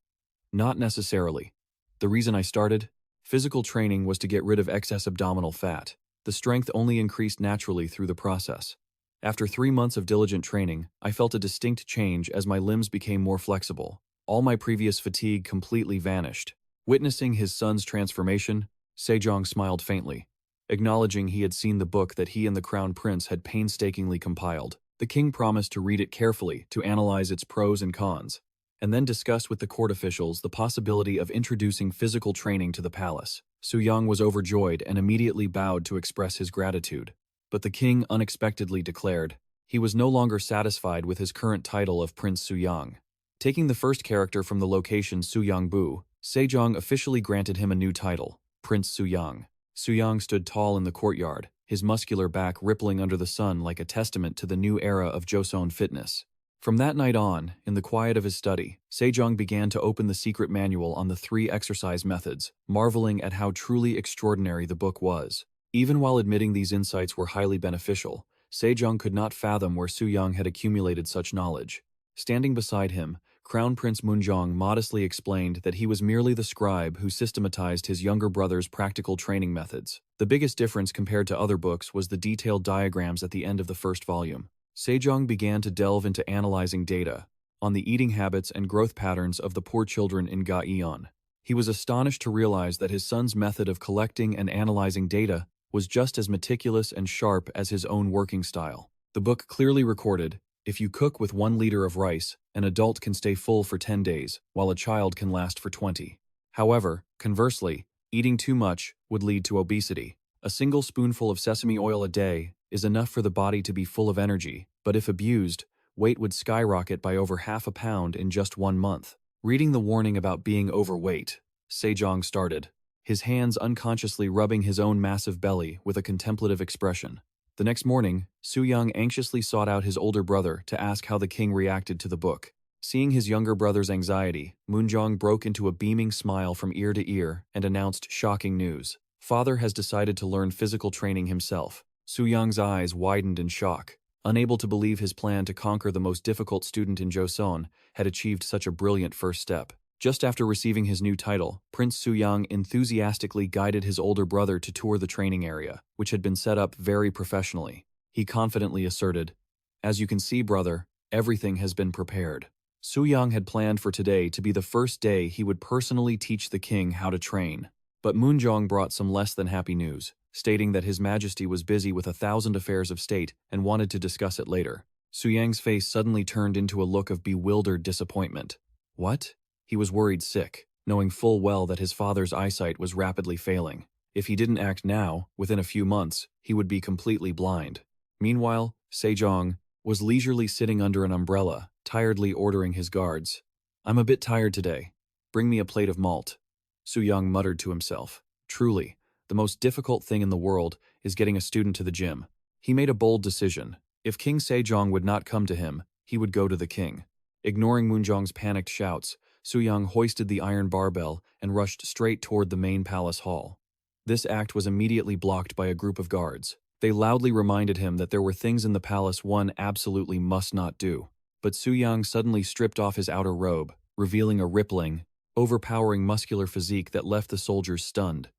"Not necessarily. The reason I started physical training was to get rid of excess abdominal fat. The strength only increased naturally through the process. After 3 months of diligent training, I felt a distinct change as my limbs became more flexible. All my previous fatigue completely vanished." Witnessing his son's transformation, Sejong smiled faintly, acknowledging he had seen the book that he and the crown prince had painstakingly compiled. The king promised to read it carefully to analyze its pros and cons, and then discuss with the court officials the possibility of introducing physical training to the palace. Suyang was overjoyed and immediately bowed to express his gratitude. But the king unexpectedly declared he was no longer satisfied with his current title of Prince Suyang. Taking the first character from the location Suyangbu, Sejong officially granted him a new title, Prince Suyang. Suyang stood tall in the courtyard, his muscular back rippling under the sun like a testament to the new era of Joseon fitness. From that night on, in the quiet of his study, Sejong began to open the secret manual on the 3 exercise methods, marveling at how truly extraordinary the book was. Even while admitting these insights were highly beneficial, Sejong could not fathom where Suyang had accumulated such knowledge. Standing beside him, Crown Prince Munjong modestly explained that he was merely the scribe who systematized his younger brother's practical training methods. The biggest difference compared to other books was the detailed diagrams at the end of the first volume. Sejong began to delve into analyzing data on the eating habits and growth patterns of the poor children in Ga'eon. He was astonished to realize that his son's method of collecting and analyzing data was just as meticulous and sharp as his own working style. The book clearly recorded, if you cook with 1 liter of rice, an adult can stay full for 10 days, while a child can last for 20. However, conversely, eating too much would lead to obesity. A single spoonful of sesame oil a day is enough for the body to be full of energy, but if abused, weight would skyrocket by over half a pound in just 1 month. Reading the warning about being overweight, Sejong started, his hands unconsciously rubbing his own massive belly with a contemplative expression. The next morning, Suyang anxiously sought out his older brother to ask how the king reacted to the book. Seeing his younger brother's anxiety, Munjong broke into a beaming smile from ear to ear and announced shocking news. Father has decided to learn physical training himself. Suyang's eyes widened in shock. Unable to believe his plan to conquer the most difficult student in Joseon had achieved such a brilliant first step. Just after receiving his new title, Prince Suyang enthusiastically guided his older brother to tour the training area, which had been set up very professionally. He confidently asserted, "As you can see, brother, everything has been prepared." Suyang had planned for today to be the first day he would personally teach the king how to train. But Moonjong brought some less than happy news, stating that His Majesty was busy with 1,000 affairs of state and wanted to discuss it later. Suyang's face suddenly turned into a look of bewildered disappointment. What? He was worried sick, knowing full well that his father's eyesight was rapidly failing. If he didn't act now, within a few months, he would be completely blind. Meanwhile, Sejong was leisurely sitting under an umbrella, tiredly ordering his guards. "I'm a bit tired today. Bring me a plate of malt." Suyang muttered to himself. Truly, the most difficult thing in the world is getting a student to the gym. He made a bold decision. If King Sejong would not come to him, he would go to the king. Ignoring Moonjong's panicked shouts, Suyang hoisted the iron barbell and rushed straight toward the main palace hall. This act was immediately blocked by a group of guards. They loudly reminded him that there were things in the palace one absolutely must not do. But Suyang suddenly stripped off his outer robe, revealing a rippling, overpowering muscular physique that left the soldiers stunned.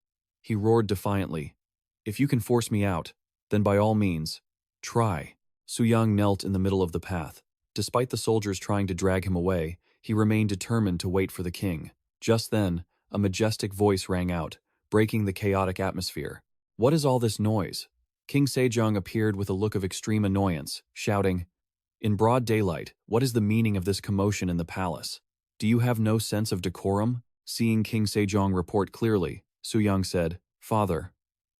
He roared defiantly, "If you can force me out, then by all means, try." Suyang knelt in the middle of the path. Despite the soldiers trying to drag him away, he remained determined to wait for the king. Just then, a majestic voice rang out, breaking the chaotic atmosphere. "What is all this noise?" King Sejong appeared with a look of extreme annoyance, shouting, "In broad daylight, what is the meaning of this commotion in the palace? Do you have no sense of decorum?" Seeing King Sejong report clearly, Suyang said, "Father,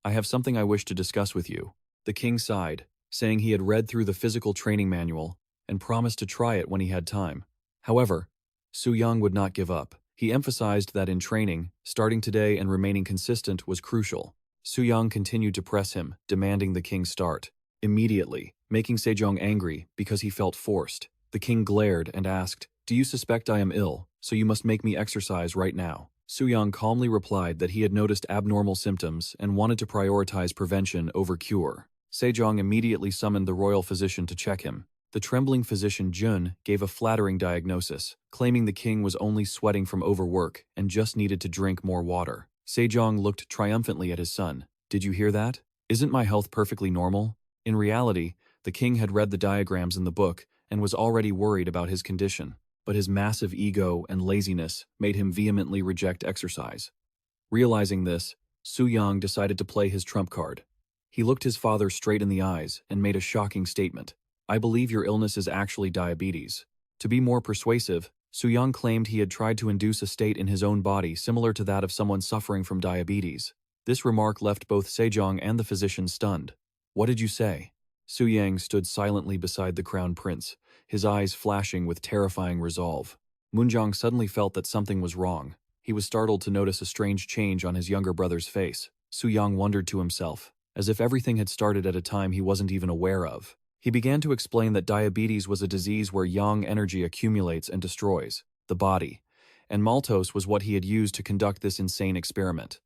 I have something I wish to discuss with you." The king sighed, saying he had read through the physical training manual and promised to try it when he had time. However, Suyang would not give up. He emphasized that in training, starting today and remaining consistent was crucial. Suyang continued to press him, demanding the king start immediately, making Sejong angry because he felt forced. The king glared and asked, "Do you suspect I am ill, so you must make me exercise right now?" Suyang calmly replied that he had noticed abnormal symptoms and wanted to prioritize prevention over cure. Sejong immediately summoned the royal physician to check him. The trembling physician Jun gave a flattering diagnosis, claiming the king was only sweating from overwork and just needed to drink more water. Sejong looked triumphantly at his son. "Did you hear that? Isn't my health perfectly normal?" In reality, the king had read the diagrams in the book and was already worried about his condition, but his massive ego and laziness made him vehemently reject exercise. Realizing this, Suyang decided to play his trump card. He looked his father straight in the eyes and made a shocking statement. "I believe your illness is actually diabetes." To be more persuasive, Suyang claimed he had tried to induce a state in his own body similar to that of someone suffering from diabetes. This remark left both Sejong and the physician stunned. "What did you say?" Suyang stood silently beside the crown prince, his eyes flashing with terrifying resolve. Moonjong suddenly felt that something was wrong. He was startled to notice a strange change on his younger brother's face. Suyang wondered to himself, as if everything had started at a time he wasn't even aware of. He began to explain that diabetes was a disease where yang energy accumulates and destroys the body, and maltose was what he had used to conduct this insane experiment.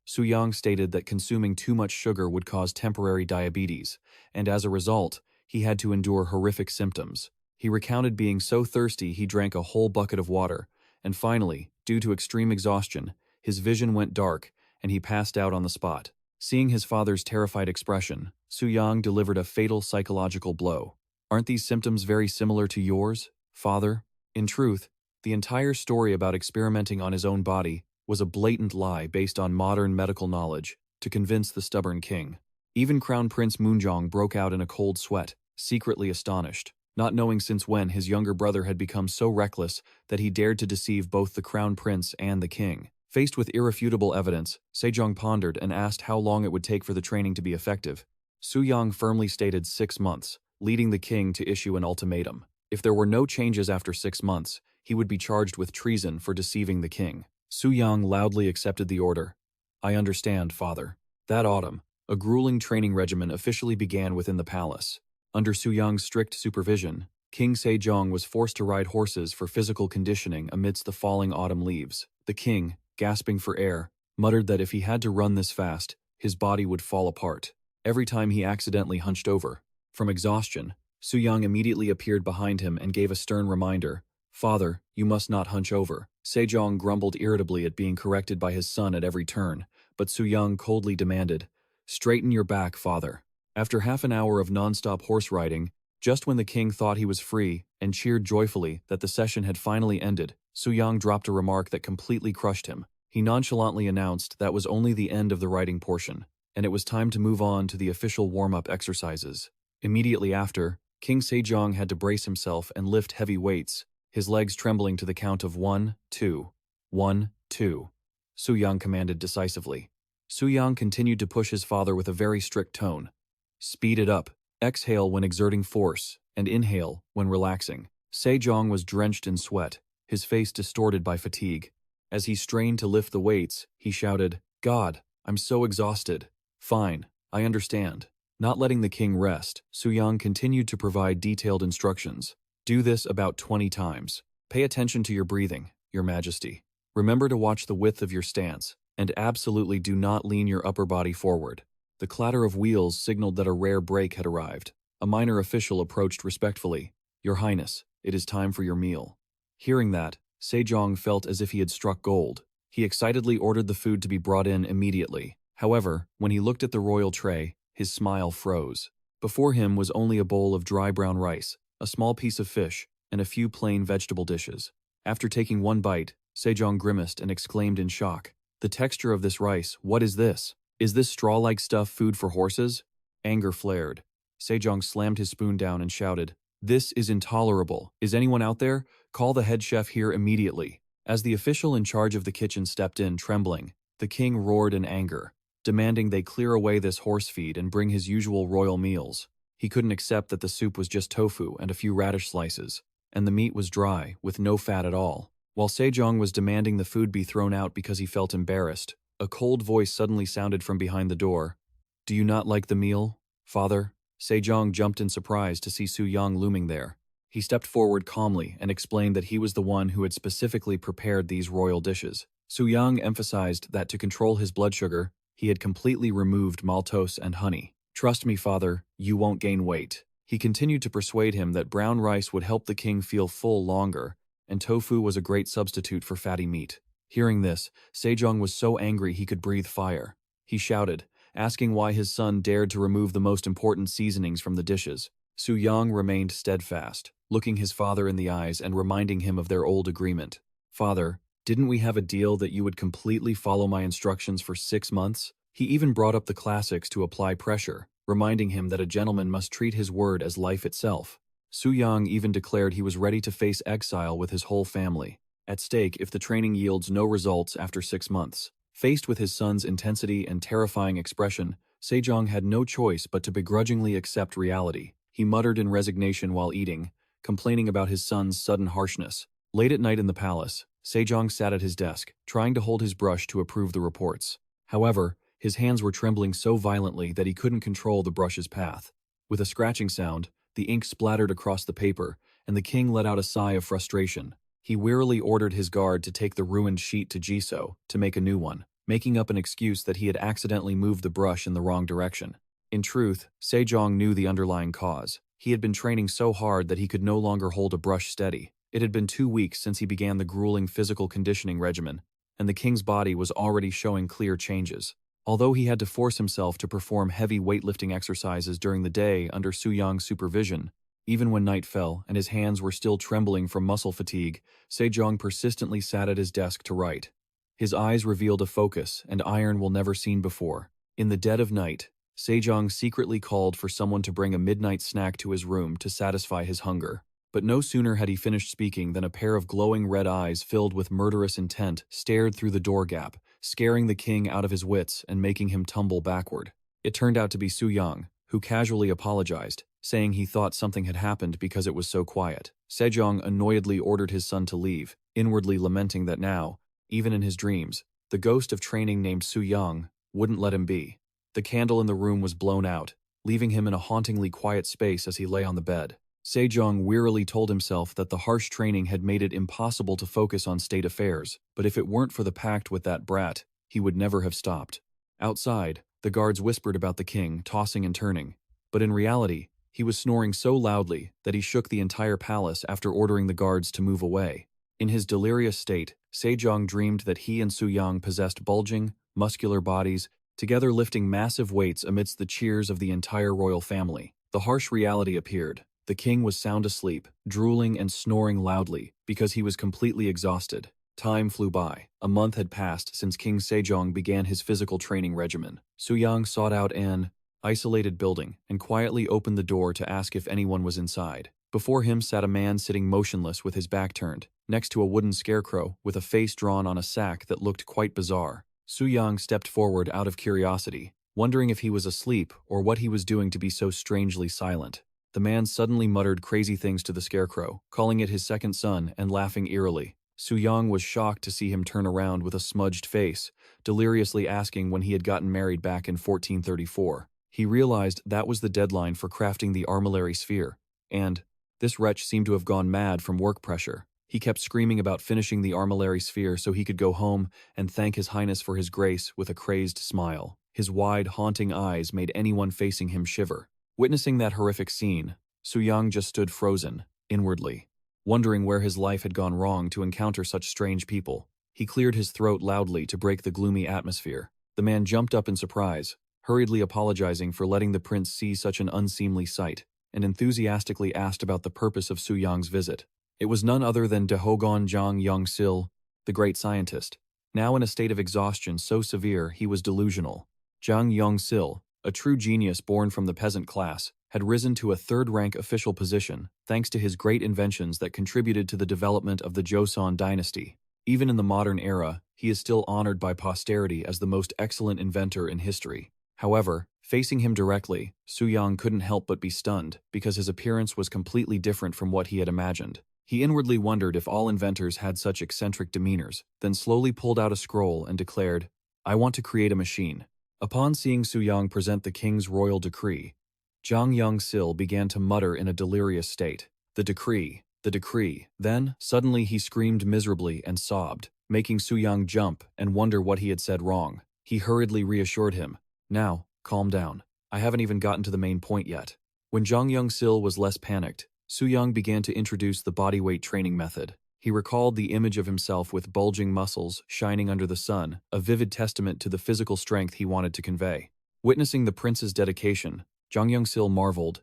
Suyang stated that consuming too much sugar would cause temporary diabetes, and as a result, he had to endure horrific symptoms. He recounted being so thirsty he drank a whole bucket of water, and finally, due to extreme exhaustion, his vision went dark and he passed out on the spot. Seeing his father's terrified expression, Suyang delivered a fatal psychological blow. "Aren't these symptoms very similar to yours, father?" In truth, the entire story about experimenting on his own body was a blatant lie based on modern medical knowledge to convince the stubborn king. Even Crown Prince Moonjong broke out in a cold sweat, secretly astonished, not knowing since when his younger brother had become so reckless that he dared to deceive both the crown prince and the king. Faced with irrefutable evidence, Sejong pondered and asked how long it would take for the training to be effective. Suyang firmly stated 6 months, leading the king to issue an ultimatum. If there were no changes after 6 months, he would be charged with treason for deceiving the king. Suyang loudly accepted the order. "I understand, father." That autumn, a grueling training regimen officially began within the palace. Under Suyang's strict supervision, King Sejong was forced to ride horses for physical conditioning amidst the falling autumn leaves. The king, gasping for air, muttered that if he had to run this fast, his body would fall apart. Every time he accidentally hunched over. From exhaustion, Suyang immediately appeared behind him and gave a stern reminder. "Father, you must not hunch over." Sejong grumbled irritably at being corrected by his son at every turn, but Suyang coldly demanded, "Straighten your back, father." After half an hour of non-stop horse riding, Just when the king thought he was free and cheered joyfully that the session had finally ended, Suyang dropped a remark that completely crushed him. He nonchalantly announced that was only the end of the writing portion, and it was time to move on to the official warm-up exercises. Immediately after, King Sejong had to brace himself and lift heavy weights, his legs trembling to the count of 1, 2, 1, 2. Suyang commanded decisively. Suyang continued to push his father with a very strict tone. Speed it up, exhale when exerting force, and inhale when relaxing. Sejong was drenched in sweat, his face distorted by fatigue. As he strained to lift the weights, he shouted, "God, I'm so exhausted." "Fine, I understand." Not letting the king rest, Suyang continued to provide detailed instructions. "Do this about 20 times. Pay attention to your breathing, Your Majesty. Remember to watch the width of your stance, and absolutely do not lean your upper body forward." The clatter of wheels signaled that a rare break had arrived. A minor official approached respectfully. "Your Highness, it is time for your meal." Hearing that, Sejong felt as if he had struck gold. He excitedly ordered the food to be brought in immediately. However, when he looked at the royal tray, his smile froze. Before him was only a bowl of dry brown rice, a small piece of fish, and a few plain vegetable dishes. After taking one bite, Sejong grimaced and exclaimed in shock, "The texture of this rice, what is this? Is this straw-like stuff food for horses?" Anger flared. Sejong slammed his spoon down and shouted, "This is intolerable. Is anyone out there? Call the head chef here immediately." As the official in charge of the kitchen stepped in, trembling, the king roared in anger, demanding they clear away this horse feed and bring his usual royal meals. He couldn't accept that the soup was just tofu and a few radish slices, and the meat was dry, with no fat at all. While Sejong was demanding the food be thrown out because he felt embarrassed, a cold voice suddenly sounded from behind the door. "Do you not like the meal, father?" Sejong jumped in surprise to see Suyang looming there. He stepped forward calmly and explained that he was the one who had specifically prepared these royal dishes. Suyang emphasized that to control his blood sugar, he had completely removed maltose and honey. "Trust me, father, you won't gain weight." He continued to persuade him that brown rice would help the king feel full longer, and tofu was a great substitute for fatty meat. Hearing this, Sejong was so angry he could breathe fire. He shouted, asking why his son dared to remove the most important seasonings from the dishes. Suyang remained steadfast, looking his father in the eyes and reminding him of their old agreement. "Father, didn't we have a deal that you would completely follow my instructions for 6 months?" He even brought up the classics to apply pressure, reminding him that a gentleman must treat his word as life itself. Suyang even declared he was ready to face exile with his whole family, at stake if the training yields no results after 6 months. Faced with his son's intensity and terrifying expression, Sejong had no choice but to begrudgingly accept reality. He muttered in resignation while eating, complaining about his son's sudden harshness. Late at night in the palace, Sejong sat at his desk, trying to hold his brush to approve the reports. However, his hands were trembling so violently that he couldn't control the brush's path. With a scratching sound, the ink splattered across the paper, and the king let out a sigh of frustration. He wearily ordered his guard to take the ruined sheet to Jisoo to make a new one, making up an excuse that he had accidentally moved the brush in the wrong direction. In truth, Sejong knew the underlying cause. He had been training so hard that he could no longer hold a brush steady. It had been 2 weeks since he began the grueling physical conditioning regimen, and the king's body was already showing clear changes. Although he had to force himself to perform heavy weightlifting exercises during the day under Suyang's supervision, even when night fell and his hands were still trembling from muscle fatigue, Sejong persistently sat at his desk to write. His eyes revealed a focus and iron never seen before. In the dead of night, Sejong secretly called for someone to bring a midnight snack to his room to satisfy his hunger. But no sooner had he finished speaking than a pair of glowing red eyes filled with murderous intent stared through the door gap, scaring the king out of his wits and making him tumble backward. It turned out to be Suyang, who casually apologized, saying he thought something had happened because it was so quiet. Sejong annoyedly ordered his son to leave, inwardly lamenting that now, even in his dreams, the ghost of training named Suyang wouldn't let him be. The candle in the room was blown out, leaving him in a hauntingly quiet space as he lay on the bed. Sejong wearily told himself that the harsh training had made it impossible to focus on state affairs, but if it weren't for the pact with that brat, he would never have stopped. Outside, the guards whispered about the king, tossing and turning, but in reality, he was snoring so loudly that he shook the entire palace after ordering the guards to move away. In his delirious state, Sejong dreamed that he and Suyang possessed bulging, muscular bodies, together lifting massive weights amidst the cheers of the entire royal family. The harsh reality appeared. The king was sound asleep, drooling and snoring loudly because he was completely exhausted. Time flew by. A month had passed since King Sejong began his physical training regimen. Suyang sought out an isolated building and quietly opened the door to ask if anyone was inside. Before him sat a man sitting motionless with his back turned, next to a wooden scarecrow with a face drawn on a sack that looked quite bizarre. Suyang stepped forward out of curiosity, wondering if he was asleep or what he was doing to be so strangely silent. The man suddenly muttered crazy things to the scarecrow, calling it his second son and laughing eerily. Suyang was shocked to see him turn around with a smudged face, deliriously asking when he had gotten married back in 1434. He realized that was the deadline for crafting the armillary sphere, and this wretch seemed to have gone mad from work pressure. He kept screaming about finishing the armillary sphere so he could go home and thank His Highness for his grace with a crazed smile. His wide, haunting eyes made anyone facing him shiver. Witnessing that horrific scene, Suyang just stood frozen, inwardly, wondering where his life had gone wrong to encounter such strange people. He cleared his throat loudly to break the gloomy atmosphere. The man jumped up in surprise, hurriedly apologizing for letting the prince see such an unseemly sight, and enthusiastically asked about the purpose of Suyang's visit. It was none other than Dahogon Jang Young-sil, the great scientist. Now in a state of exhaustion so severe he was delusional. Jang Young-sil, a true genius born from the peasant class, had risen to a third-rank official position thanks to his great inventions that contributed to the development of the Joseon dynasty. Even in the modern era, he is still honored by posterity as the most excellent inventor in history. However, facing him directly, Suyang couldn't help but be stunned because his appearance was completely different from what he had imagined. He inwardly wondered if all inventors had such eccentric demeanors, then slowly pulled out a scroll and declared, "I want to create a machine." Upon seeing Suyang present the king's royal decree, Jang Young-sil began to mutter in a delirious state. The decree, the decree. Then, suddenly he screamed miserably and sobbed, making Suyang jump and wonder what he had said wrong. He hurriedly reassured him, "Now, calm down. I haven't even gotten to the main point yet." When Jang Young-sil was less panicked, Suyang began to introduce the bodyweight training method. He recalled the image of himself with bulging muscles shining under the sun, a vivid testament to the physical strength he wanted to convey. Witnessing the prince's dedication, Jang Young-sil marveled,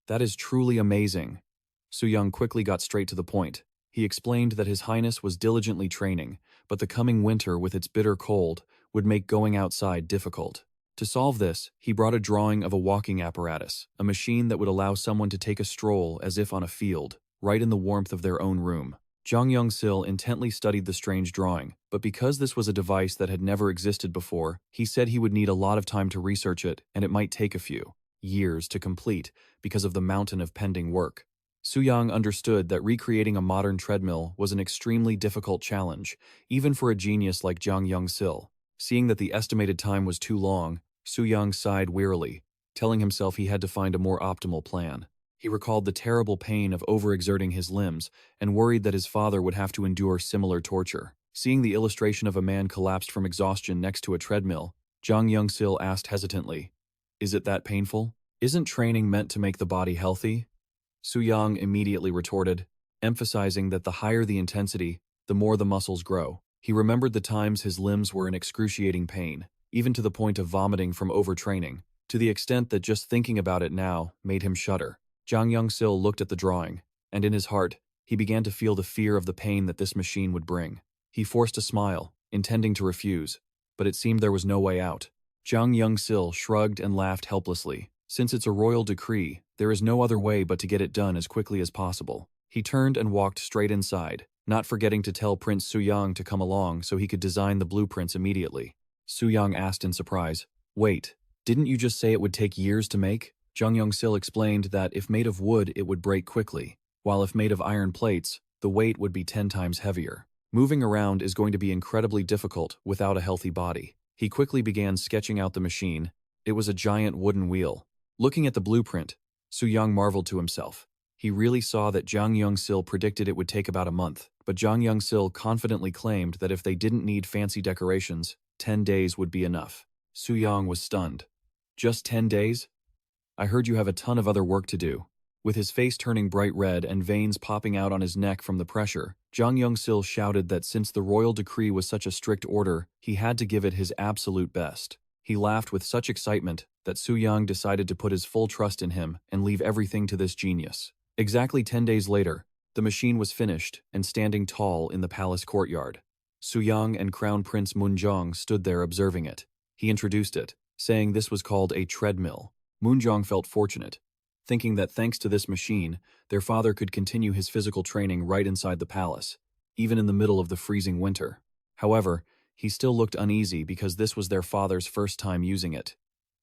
"That is truly amazing." Suyang quickly got straight to the point. He explained that His Highness was diligently training, but the coming winter with its bitter cold would make going outside difficult. To solve this, he brought a drawing of a walking apparatus, a machine that would allow someone to take a stroll as if on a field, right in the warmth of their own room. Jang Young-sil intently studied the strange drawing, but because this was a device that had never existed before, he said he would need a lot of time to research it and it might take a few years to complete because of the mountain of pending work. Suyang understood that recreating a modern treadmill was an extremely difficult challenge, even for a genius like Jang Young-sil. Seeing that the estimated time was too long, Suyang sighed wearily, telling himself he had to find a more optimal plan. He recalled the terrible pain of overexerting his limbs and worried that his father would have to endure similar torture. Seeing the illustration of a man collapsed from exhaustion next to a treadmill, Jang Young-sil asked hesitantly, "Is it that painful? Isn't training meant to make the body healthy?" Suyang immediately retorted, emphasizing that the higher the intensity, the more the muscles grow. He remembered the times his limbs were in excruciating pain, even to the point of vomiting from overtraining, to the extent that just thinking about it now made him shudder. Jang Young-sil looked at the drawing, and in his heart, he began to feel the fear of the pain that this machine would bring. He forced a smile, intending to refuse, but it seemed there was no way out. Jang Young-sil shrugged and laughed helplessly. Since it's a royal decree, there is no other way but to get it done as quickly as possible. He turned and walked straight inside, not forgetting to tell Prince Suyang to come along so he could design the blueprints immediately. Suyang asked in surprise, "Wait, didn't you just say it would take years to make?" Jang Young-sil explained that if made of wood it would break quickly, while if made of iron plates, the weight would be 10 times heavier. Moving around is going to be incredibly difficult without a healthy body. He quickly began sketching out the machine. It was a giant wooden wheel. Looking at the blueprint, Suyang marveled to himself. He really saw that Jang Young-sil predicted it would take about a month, but Jang Young-sil confidently claimed that if they didn't need fancy decorations, 10 days would be enough. Suyang was stunned. "Just 10 days? I heard you have a ton of other work to do." With his face turning bright red and veins popping out on his neck from the pressure, Jang Young-sil shouted that since the royal decree was such a strict order, he had to give it his absolute best. He laughed with such excitement that Suyang decided to put his full trust in him and leave everything to this genius. Exactly 10 days later, the machine was finished and standing tall in the palace courtyard. Suyang and Crown Prince Moonjong stood there observing it. He introduced it, saying this was called a treadmill. Moonjong felt fortunate, thinking that thanks to this machine, their father could continue his physical training right inside the palace, even in the middle of the freezing winter. However, he still looked uneasy because this was their father's first time using it.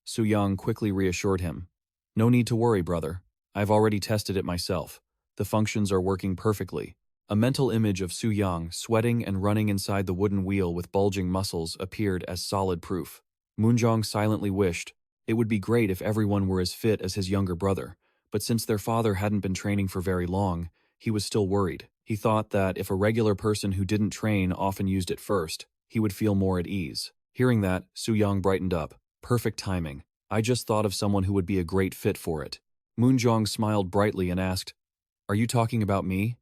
Suyang quickly reassured him. "No need to worry, brother. I've already tested it myself. The functions are working perfectly." A mental image of Suyang sweating and running inside the wooden wheel with bulging muscles appeared as solid proof. Moonjong silently wished, it would be great if everyone were as fit as his younger brother, but since their father hadn't been training for very long, he was still worried. He thought that if a regular person who didn't train often used it first, he would feel more at ease. Hearing that, Suyang brightened up. Perfect timing. I just thought of someone who would be a great fit for it. Moonjong smiled brightly and asked, "Are you talking about me?"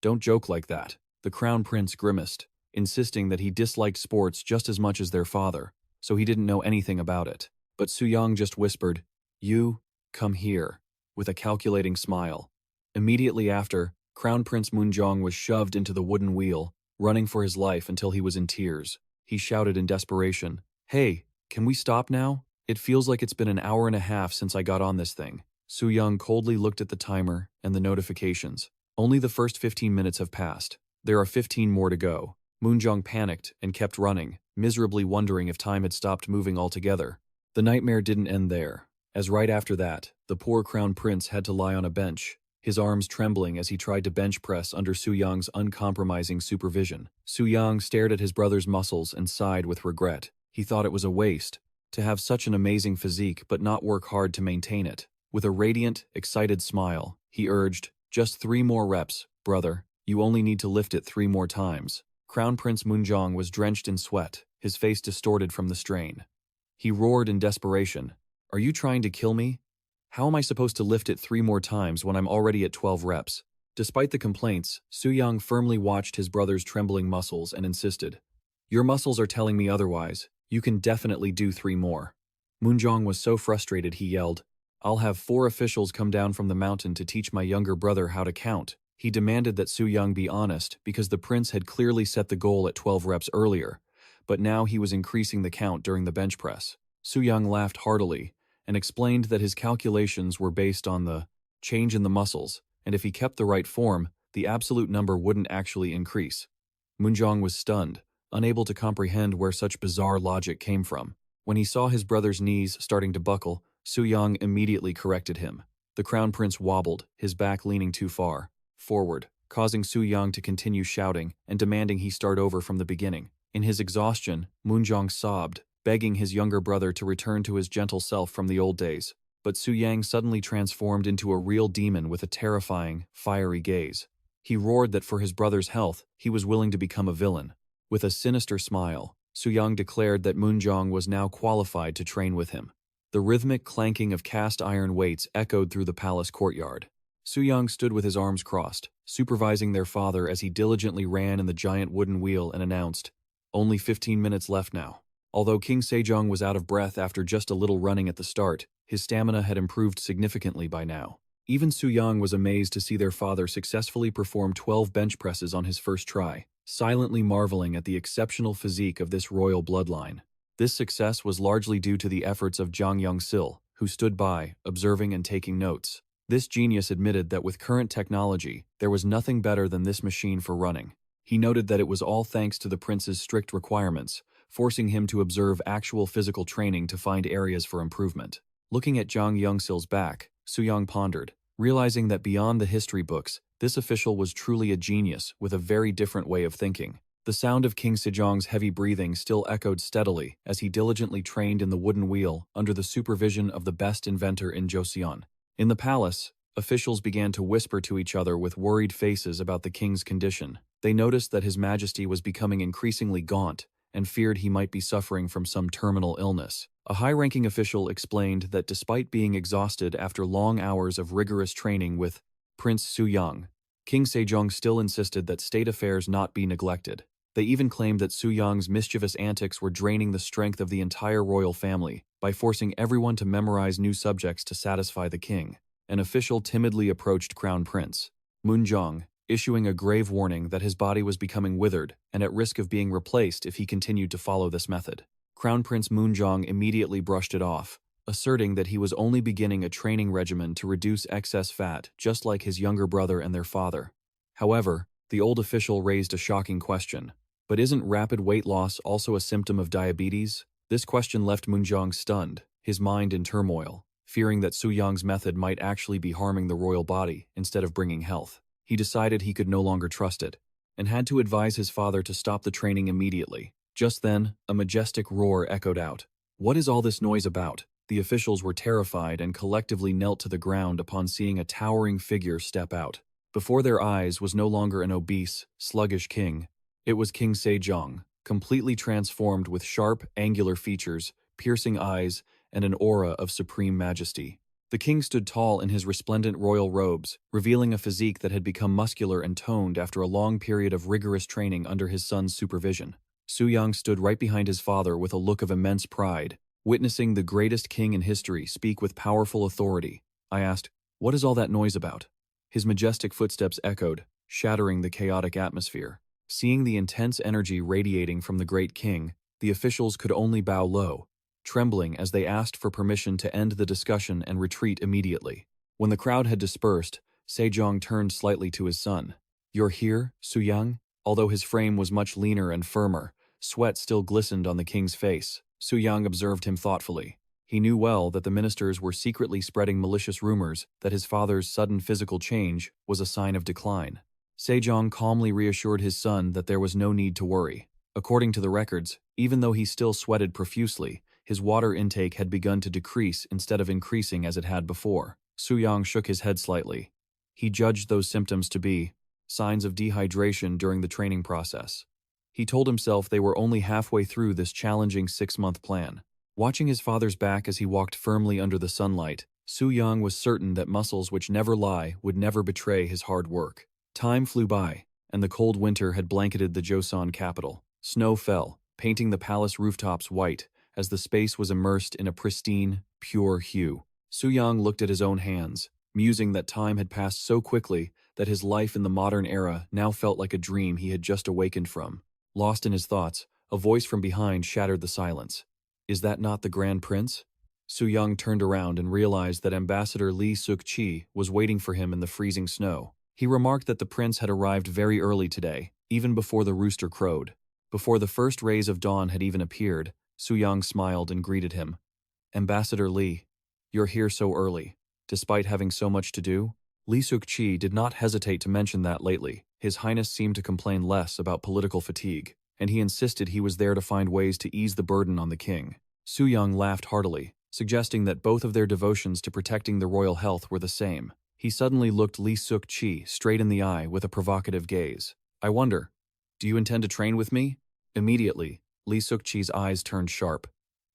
"Don't joke like that." The crown prince grimaced, insisting that he disliked sports just as much as their father, so he didn't know anything about it. But Suyang just whispered, "You, come here," with a calculating smile. Immediately after, Crown Prince Moonjong was shoved into the wooden wheel, running for his life until he was in tears. He shouted in desperation, "Hey, can we stop now? It feels like it's been an hour and a half since I got on this thing." Suyang coldly looked at the timer and the notifications. Only the first 15 minutes have passed. There are 15 more to go. Moonjong panicked and kept running, miserably wondering if time had stopped moving altogether. The nightmare didn't end there, as right after that, the poor crown prince had to lie on a bench, his arms trembling as he tried to bench press under Suyang's uncompromising supervision. Suyang stared at his brother's muscles and sighed with regret. He thought it was a waste to have such an amazing physique but not work hard to maintain it. With a radiant, excited smile, he urged, "Just 3 more reps, brother. You only need to lift it 3 more times." Crown Prince Moonjong was drenched in sweat, his face distorted from the strain. He roared in desperation, "Are you trying to kill me? How am I supposed to lift it 3 more times when I'm already at 12 reps? Despite the complaints, Suyang firmly watched his brother's trembling muscles and insisted, "Your muscles are telling me otherwise. You can definitely do 3 more." Moonjong was so frustrated he yelled, "I'll have 4 officials come down from the mountain to teach my younger brother how to count." He demanded that Suyang be honest because the prince had clearly set the goal at 12 reps earlier, but now he was increasing the count during the bench press. Suyang laughed heartily and explained that his calculations were based on the change in the muscles, and if he kept the right form, the absolute number wouldn't actually increase. Moonjong was stunned, unable to comprehend where such bizarre logic came from. When he saw his brother's knees starting to buckle, Suyang immediately corrected him. The crown prince wobbled, his back leaning too far forward, causing Suyang to continue shouting and demanding he start over from the beginning. In his exhaustion, Moonjong sobbed, begging his younger brother to return to his gentle self from the old days. But Suyang suddenly transformed into a real demon with a terrifying, fiery gaze. He roared that for his brother's health, he was willing to become a villain. With a sinister smile, Suyang declared that Moonjong was now qualified to train with him. The rhythmic clanking of cast iron weights echoed through the palace courtyard. Suyang stood with his arms crossed, supervising their father as he diligently ran in the giant wooden wheel and announced, "Only 15 minutes left now." Although King Sejong was out of breath after just a little running at the start, his stamina had improved significantly by now. Even Suyang was amazed to see their father successfully perform 12 bench presses on his first try, silently marveling at the exceptional physique of this royal bloodline. This success was largely due to the efforts of Jang Young-sil, who stood by, observing and taking notes. This genius admitted that with current technology, there was nothing better than this machine for running. He noted that it was all thanks to the prince's strict requirements, forcing him to observe actual physical training to find areas for improvement. Looking at Jang Young-sil's back, Suyang pondered, realizing that beyond the history books, this official was truly a genius with a very different way of thinking. The sound of King Sejong's heavy breathing still echoed steadily as he diligently trained in the wooden wheel under the supervision of the best inventor in Joseon. In the palace, officials began to whisper to each other with worried faces about the king's condition. They noticed that His Majesty was becoming increasingly gaunt and feared he might be suffering from some terminal illness. A high-ranking official explained that despite being exhausted after long hours of rigorous training with Prince Suyang, King Sejong still insisted that state affairs not be neglected. They even claimed that Suyang's mischievous antics were draining the strength of the entire royal family by forcing everyone to memorize new subjects to satisfy the king. an official timidly approached Crown Prince Moonjong, issuing a grave warning that his body was becoming withered and at risk of being replaced if he continued to follow this method. Crown Prince Moonjong immediately brushed it off, asserting that he was only beginning a training regimen to reduce excess fat, just like his younger brother and their father. However, the old official raised a shocking question. But isn't rapid weight loss also a symptom of diabetes? This question left Moonjong stunned, his mind in turmoil, fearing that Suyang's method might actually be harming the royal body instead of bringing health. He decided he could no longer trust it, and had to advise his father to stop the training immediately. Just then, a majestic roar echoed out. "What is all this noise about?" The officials were terrified and collectively knelt to the ground upon seeing a towering figure step out. Before their eyes was no longer an obese, sluggish king. It was King Sejong, completely transformed with sharp, angular features, piercing eyes, and an aura of supreme majesty. The king stood tall in his resplendent royal robes, revealing a physique that had become muscular and toned after a long period of rigorous training under his son's supervision. Suyang stood right behind his father with a look of immense pride, witnessing the greatest king in history speak with powerful authority. I asked, "What is all that noise about?" His majestic footsteps echoed, shattering the chaotic atmosphere. Seeing the intense energy radiating from the great king, the officials could only bow low, trembling as they asked for permission to end the discussion and retreat immediately. When the crowd had dispersed, Sejong turned slightly to his son. "You're here, Suyang?" Although his frame was much leaner and firmer, sweat still glistened on the king's face. Suyang observed him thoughtfully. He knew well that the ministers were secretly spreading malicious rumors that his father's sudden physical change was a sign of decline. Sejong calmly reassured his son that there was no need to worry. According to the records, even though he still sweated profusely, his water intake had begun to decrease instead of increasing as it had before. Suyang shook his head slightly. He judged those symptoms to be signs of dehydration during the training process. He told himself they were only halfway through this challenging 6-month plan. Watching his father's back as he walked firmly under the sunlight, Suyang was certain that muscles which never lie would never betray his hard work. Time flew by, and the cold winter had blanketed the Joseon capital. Snow fell, painting the palace rooftops white, as the space was immersed in a pristine, pure hue. Suyang looked at his own hands, musing that time had passed so quickly that his life in the modern era now felt like a dream he had just awakened from. Lost in his thoughts, a voice from behind shattered the silence. "Is that not the Grand Prince?" Suyang turned around and realized that Ambassador Lee Suk-chi was waiting for him in the freezing snow. He remarked that the prince had arrived very early today, even before the rooster crowed. Before the first rays of dawn had even appeared, Suyang smiled and greeted him. "Ambassador Lee, you're here so early, despite having so much to do?" Lee Suk-chi did not hesitate to mention that lately. His Highness seemed to complain less about political fatigue, and he insisted he was there to find ways to ease the burden on the king. Suyang laughed heartily, suggesting that both of their devotions to protecting the royal health were the same. He suddenly looked Lee Suk-chi straight in the eye with a provocative gaze. "I wonder, do you intend to train with me?" Immediately, Lee Suk-chi's eyes turned sharp.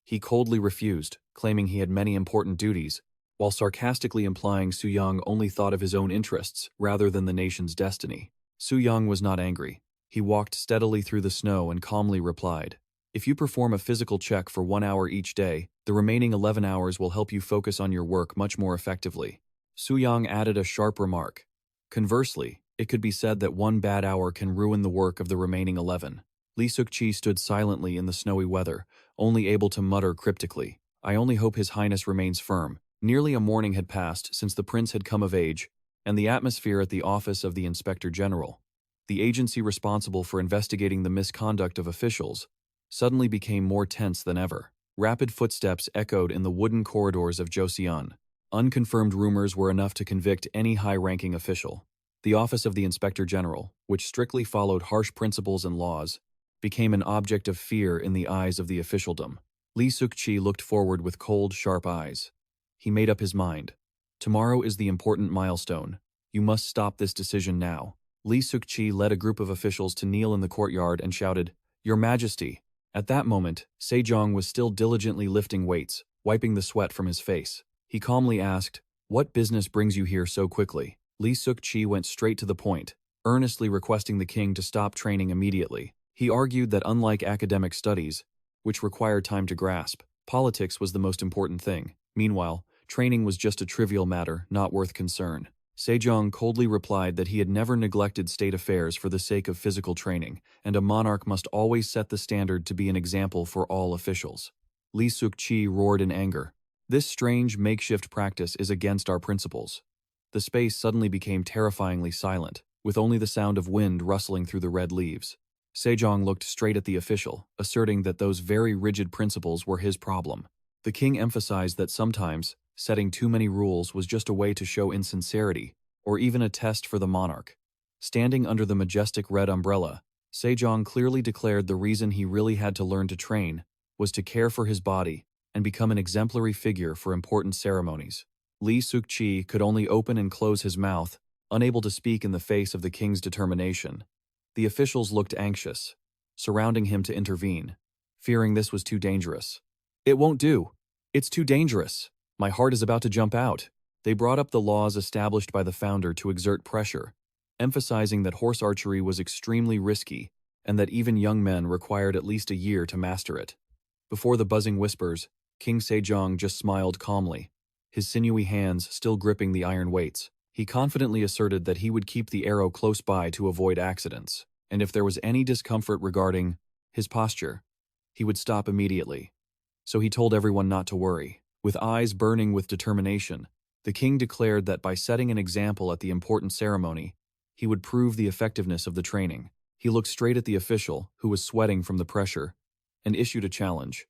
He coldly refused, claiming he had many important duties, while sarcastically implying Suyang only thought of his own interests rather than the nation's destiny. Suyang was not angry. He walked steadily through the snow and calmly replied, "If you perform a physical check for 1 hour each day, the remaining 11 hours will help you focus on your work much more effectively." Suyang added a sharp remark. Conversely, it could be said that 1 bad hour can ruin the work of the remaining 11. Lee Suk-chi stood silently in the snowy weather, only able to mutter cryptically, "I only hope His Highness remains firm." Nearly a morning had passed since the prince had come of age, and the atmosphere at the office of the Inspector General, the agency responsible for investigating the misconduct of officials, suddenly became more tense than ever. Rapid footsteps echoed in the wooden corridors of Joseon. Unconfirmed rumors were enough to convict any high-ranking official. The office of the Inspector General, which strictly followed harsh principles and laws, became an object of fear in the eyes of the officialdom. Lee Suk-chi looked forward with cold, sharp eyes. He made up his mind. Tomorrow is the important milestone. You must stop this decision now. Lee Suk-chi led a group of officials to kneel in the courtyard and shouted, "Your Majesty." At that moment, Sejong was still diligently lifting weights, wiping the sweat from his face. He calmly asked, "What business brings you here so quickly?" Lee Suk-chi went straight to the point, earnestly requesting the king to stop training immediately. He argued that unlike academic studies, which require time to grasp, politics was the most important thing. Meanwhile, Training was just a trivial matter, not worth concern. Sejong coldly replied that he had never neglected state affairs for the sake of physical training, and a monarch must always set the standard to be an example for all officials. Lee Suk-chi roared in anger. This strange makeshift practice is against our principles. The space suddenly became terrifyingly silent, with only the sound of wind rustling through the red leaves. Sejong looked straight at the official, asserting that those very rigid principles were his problem. The king emphasized that sometimes, setting too many rules was just a way to show insincerity, or even a test for the monarch. Standing under the majestic red umbrella, Sejong clearly declared the reason he really had to learn to train was to care for his body and become an exemplary figure for important ceremonies. Lee Suk-chi could only open and close his mouth, unable to speak in the face of the king's determination. The officials looked anxious, surrounding him to intervene, fearing this was too dangerous. "It won't do. It's too dangerous. My heart is about to jump out." They brought up the laws established by the founder to exert pressure, emphasizing that horse archery was extremely risky and that even young men required at least a year to master it. Before the buzzing whispers, King Sejong just smiled calmly, his sinewy hands still gripping the iron weights. He confidently asserted that he would keep the arrow close by to avoid accidents, and if there was any discomfort regarding his posture, he would stop immediately. So he told everyone not to worry. With eyes burning with determination, the king declared that by setting an example at the important ceremony, he would prove the effectiveness of the training. He looked straight at the official, who was sweating from the pressure, and issued a challenge.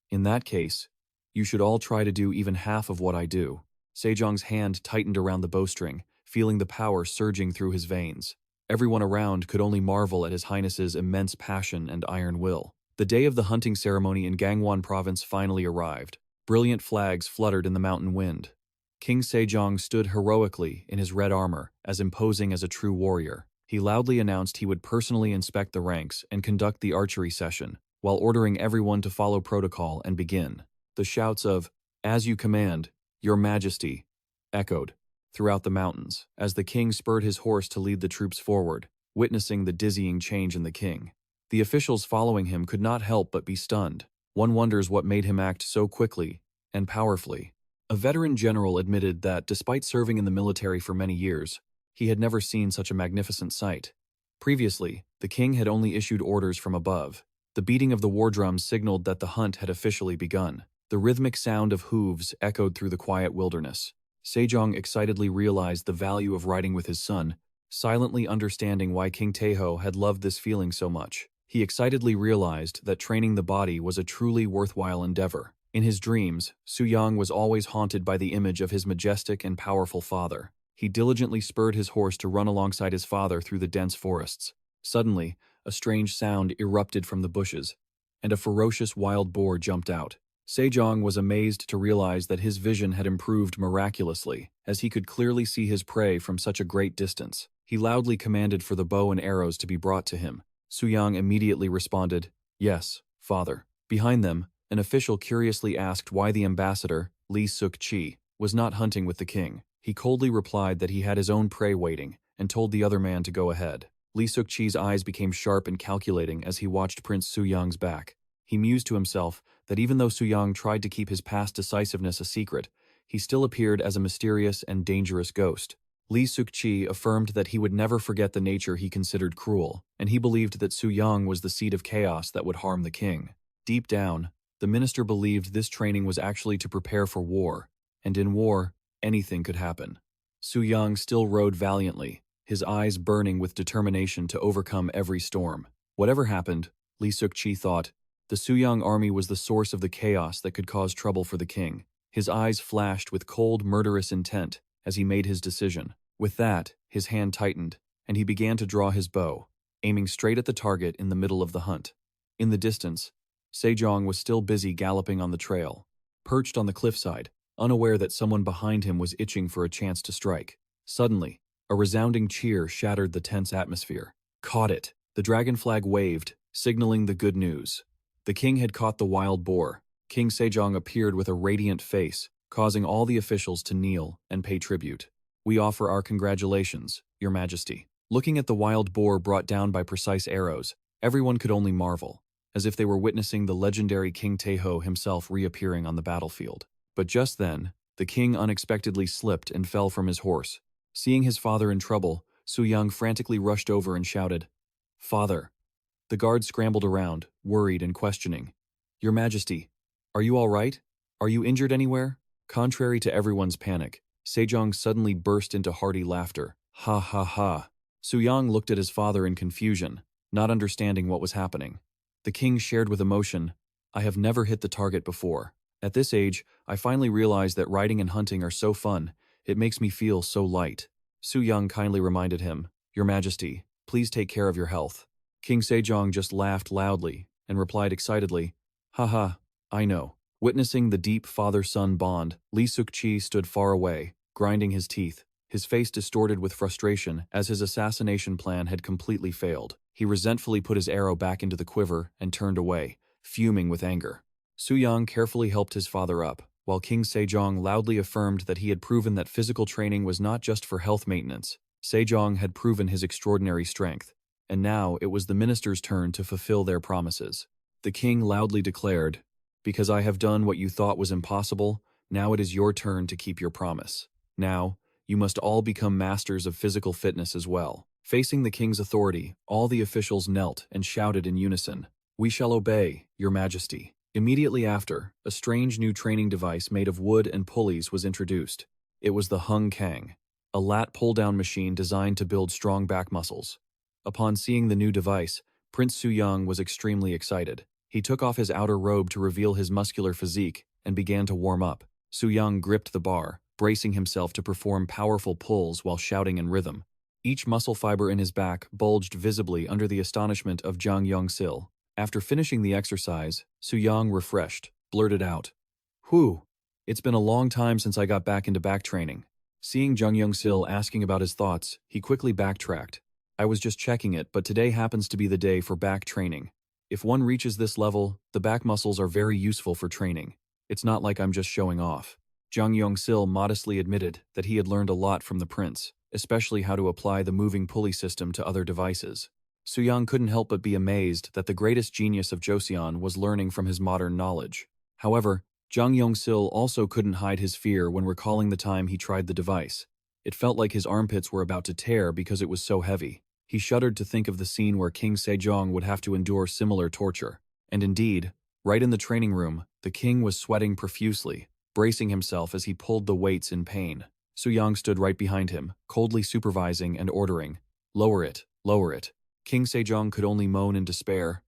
"In that case, you should all try to do even half of what I do." Sejong's hand tightened around the bowstring, feeling the power surging through his veins. Everyone around could only marvel at His Highness's immense passion and iron will. The day of the hunting ceremony in Gangwon province finally arrived. Brilliant flags fluttered in the mountain wind. King Sejong stood heroically in his red armor, as imposing as a true warrior. He loudly announced he would personally inspect the ranks and conduct the archery session, while ordering everyone to follow protocol and begin. The shouts of, "As you command, Your Majesty," echoed throughout the mountains, as the king spurred his horse to lead the troops forward, witnessing the dizzying change in the king. The officials following him could not help but be stunned. One wonders what made him act so quickly and powerfully. A veteran general admitted that, despite serving in the military for many years, he had never seen such a magnificent sight. Previously, the king had only issued orders from above. The beating of the war drums signaled that the hunt had officially begun. The rhythmic sound of hooves echoed through the quiet wilderness. Sejong excitedly realized the value of riding with his son, silently understanding why King Taeho had loved this feeling so much. He excitedly realized that training the body was a truly worthwhile endeavor. In his dreams, Suyang was always haunted by the image of his majestic and powerful father. He diligently spurred his horse to run alongside his father through the dense forests. Suddenly, a strange sound erupted from the bushes, and a ferocious wild boar jumped out. Sejong was amazed to realize that his vision had improved miraculously, as he could clearly see his prey from such a great distance. He loudly commanded for the bow and arrows to be brought to him. Suyang immediately responded, "Yes, father." Behind them, an official curiously asked why the ambassador, Lee Suk-chi, was not hunting with the king. He coldly replied that he had his own prey waiting, and told the other man to go ahead. Lee Suk-chi's eyes became sharp and calculating as he watched Prince Suyang's back. He mused to himself that even though Suyang tried to keep his past decisiveness a secret, he still appeared as a mysterious and dangerous ghost. Lee Suk-chi affirmed that he would never forget the nature he considered cruel, and he believed that Suyang was the seed of chaos that would harm the king. Deep down, the minister believed this training was actually to prepare for war, and in war, anything could happen. Suyang still rode valiantly, his eyes burning with determination to overcome every storm. Whatever happened, Lee Suk-chi thought, the Suyang army was the source of the chaos that could cause trouble for the king. His eyes flashed with cold, murderous intent as he made his decision. With that, his hand tightened, and he began to draw his bow, aiming straight at the target in the middle of the hunt. In the distance, Sejong was still busy galloping on the trail, perched on the cliffside, unaware that someone behind him was itching for a chance to strike. Suddenly, a resounding cheer shattered the tense atmosphere. "Caught it!" The dragon flag waved, signaling the good news. The king had caught the wild boar. King Sejong appeared with a radiant face, causing all the officials to kneel and pay tribute. "We offer our congratulations, Your Majesty." Looking at the wild boar brought down by precise arrows, everyone could only marvel, as if they were witnessing the legendary King Taeho himself reappearing on the battlefield. But just then, The king unexpectedly slipped and fell from his horse. Seeing his father in trouble, Suyang frantically rushed over and shouted, "Father!" The guard scrambled around, worried and questioning. "Your Majesty, are you all right? Are you injured anywhere?" Contrary to everyone's panic, Sejong suddenly burst into hearty laughter. "Ha ha ha." Suyang looked at his father in confusion, not understanding what was happening. The king shared with emotion, "I have never hit the target before. At this age, I finally realized that riding and hunting are so fun, it makes me feel so light." Suyang kindly reminded him, "Your Majesty, please take care of your health." King Sejong just laughed loudly and replied excitedly, "Haha, I know." Witnessing the deep father-son bond, Lee Suk-chi stood far away, grinding his teeth, his face distorted with frustration as his assassination plan had completely failed. He resentfully put his arrow back into the quiver and turned away, fuming with anger. Suyang carefully helped his father up, while King Sejong loudly affirmed that he had proven that physical training was not just for health maintenance. Sejong had proven his extraordinary strength, and now it was the minister's turn to fulfill their promises. The king loudly declared, "Because I have done what you thought was impossible, now it is your turn to keep your promise. Now, you must all become masters of physical fitness as well." Facing the king's authority, all the officials knelt and shouted in unison, "We shall obey, Your Majesty." Immediately after, a strange new training device made of wood and pulleys was introduced. It was the Hung Kang, a lat pull-down machine designed to build strong back muscles. Upon seeing the new device, Prince Suyang was extremely excited. He took off his outer robe to reveal his muscular physique and began to warm up. Suyang gripped the bar, bracing himself to perform powerful pulls while shouting in rhythm. Each muscle fiber in his back bulged visibly under the astonishment of Jang Yong-sil. After finishing the exercise, Suyang, refreshed, blurted out, "Whew, it's been a long time since I got back into back training." Seeing Jang Yong-sil asking about his thoughts, he quickly backtracked. "I was just checking it, but today happens to be the day for back training. If one reaches this level, the back muscles are very useful for training. It's not like I'm just showing off." Jang Yong-sil modestly admitted that he had learned a lot from the prince, especially how to apply the moving pulley system to other devices. Suyang couldn't help but be amazed that the greatest genius of Joseon was learning from his modern knowledge. However, Jang Yong-sil also couldn't hide his fear when recalling the time he tried the device. It felt like his armpits were about to tear because it was so heavy. He shuddered to think of the scene where King Sejong would have to endure similar torture. And indeed, right in the training room, the king was sweating profusely, bracing himself as he pulled the weights in pain. Suyang stood right behind him, coldly supervising and ordering, "Lower it, lower it." King Sejong could only moan in despair.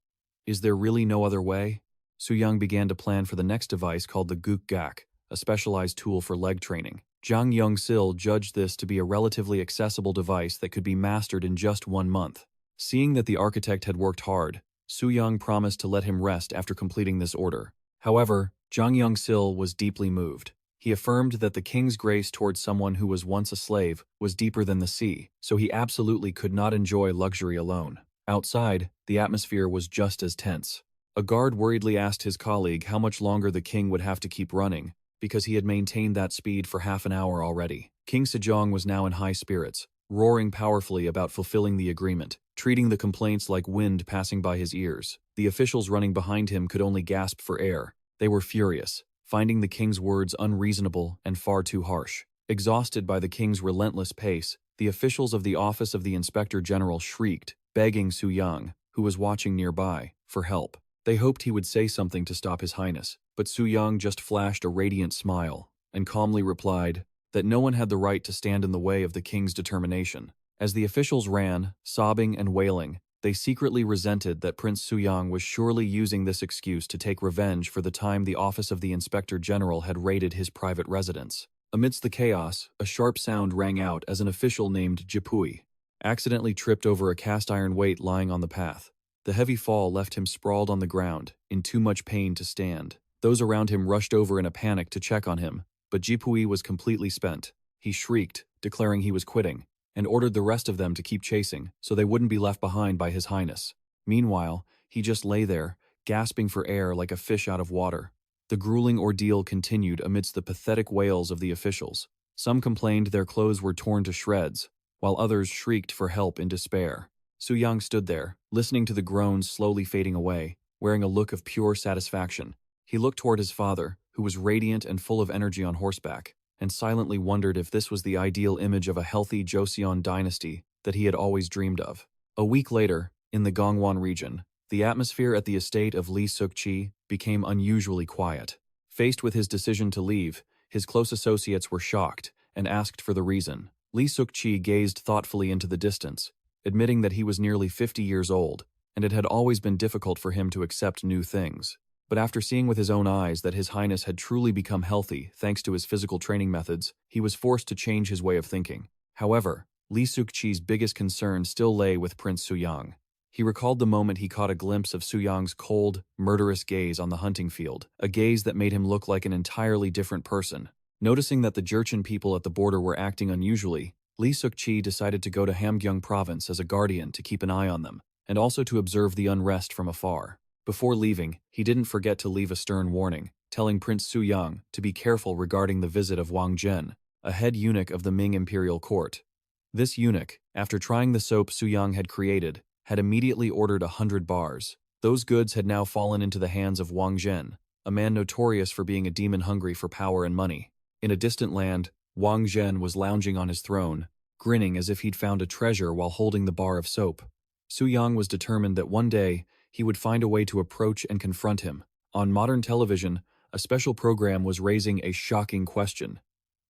Is there really no other way? Suyang began to plan for the next device called the Guk Gak, a specialized tool for leg training. Jang Yong-sil judged this to be a relatively accessible device that could be mastered in just 1 month. Seeing that the architect had worked hard, Suyang promised to let him rest after completing this order. However, Jang Yong-sil was deeply moved. He affirmed that the king's grace towards someone who was once a slave was deeper than the sea, so he absolutely could not enjoy luxury alone. Outside, the atmosphere was just as tense. A guard worriedly asked his colleague how much longer the king would have to keep running, because he had maintained that speed for half an hour already. King Sejong was now in high spirits, roaring powerfully about fulfilling the agreement, treating the complaints like wind passing by his ears. The officials running behind him could only gasp for air. They were furious, finding the king's words unreasonable and far too harsh. Exhausted by the king's relentless pace, the officials of the office of the Inspector General shrieked, begging Suyang, who was watching nearby, for help. They hoped he would say something to stop His Highness, but Suyang just flashed a radiant smile and calmly replied that no one had the right to stand in the way of the king's determination. As the officials ran, sobbing and wailing, they secretly resented that Prince Suyang was surely using this excuse to take revenge for the time the office of the Inspector General had raided his private residence. Amidst the chaos, a sharp sound rang out as an official named Jipui accidentally tripped over a cast-iron weight lying on the path. The heavy fall left him sprawled on the ground, in too much pain to stand. Those around him rushed over in a panic to check on him, but Jipui was completely spent. He shrieked, declaring he was quitting, and ordered the rest of them to keep chasing so they wouldn't be left behind by His Highness. Meanwhile, he just lay there, gasping for air like a fish out of water. The grueling ordeal continued amidst the pathetic wails of the officials. Some complained their clothes were torn to shreds, while others shrieked for help in despair. Suyang stood there, listening to the groans slowly fading away, wearing a look of pure satisfaction. He looked toward his father, who was radiant and full of energy on horseback, and silently wondered if this was the ideal image of a healthy Joseon dynasty that he had always dreamed of. A week later, in the Gangwon region, the atmosphere at the estate of Lee Suk-chi became unusually quiet. Faced with his decision to leave, his close associates were shocked and asked for the reason. Lee Suk-chi gazed thoughtfully into the distance, admitting that he was nearly 50 years old, and it had always been difficult for him to accept new things. But after seeing with his own eyes that His Highness had truly become healthy thanks to his physical training methods, he was forced to change his way of thinking. However, Lee Suk-chi's biggest concern still lay with Prince Suyang. He recalled the moment he caught a glimpse of Suyang's cold, murderous gaze on the hunting field, a gaze that made him look like an entirely different person. Noticing that the Jurchen people at the border were acting unusually, Lee Suk-chi decided to go to Hamgyong province as a guardian to keep an eye on them, and also to observe the unrest from afar. Before leaving, he didn't forget to leave a stern warning, telling Prince Suyang to be careful regarding the visit of Wang Zhen, a head eunuch of the Ming imperial court. This eunuch, after trying the soap Suyang had created, had immediately ordered 100 bars. Those goods had now fallen into the hands of Wang Zhen, a man notorious for being a demon hungry for power and money. In a distant land, Wang Zhen was lounging on his throne, grinning as if he'd found a treasure while holding the bar of soap. Suyang was determined that one day he would find a way to approach and confront him. On modern television, a special program was raising a shocking question.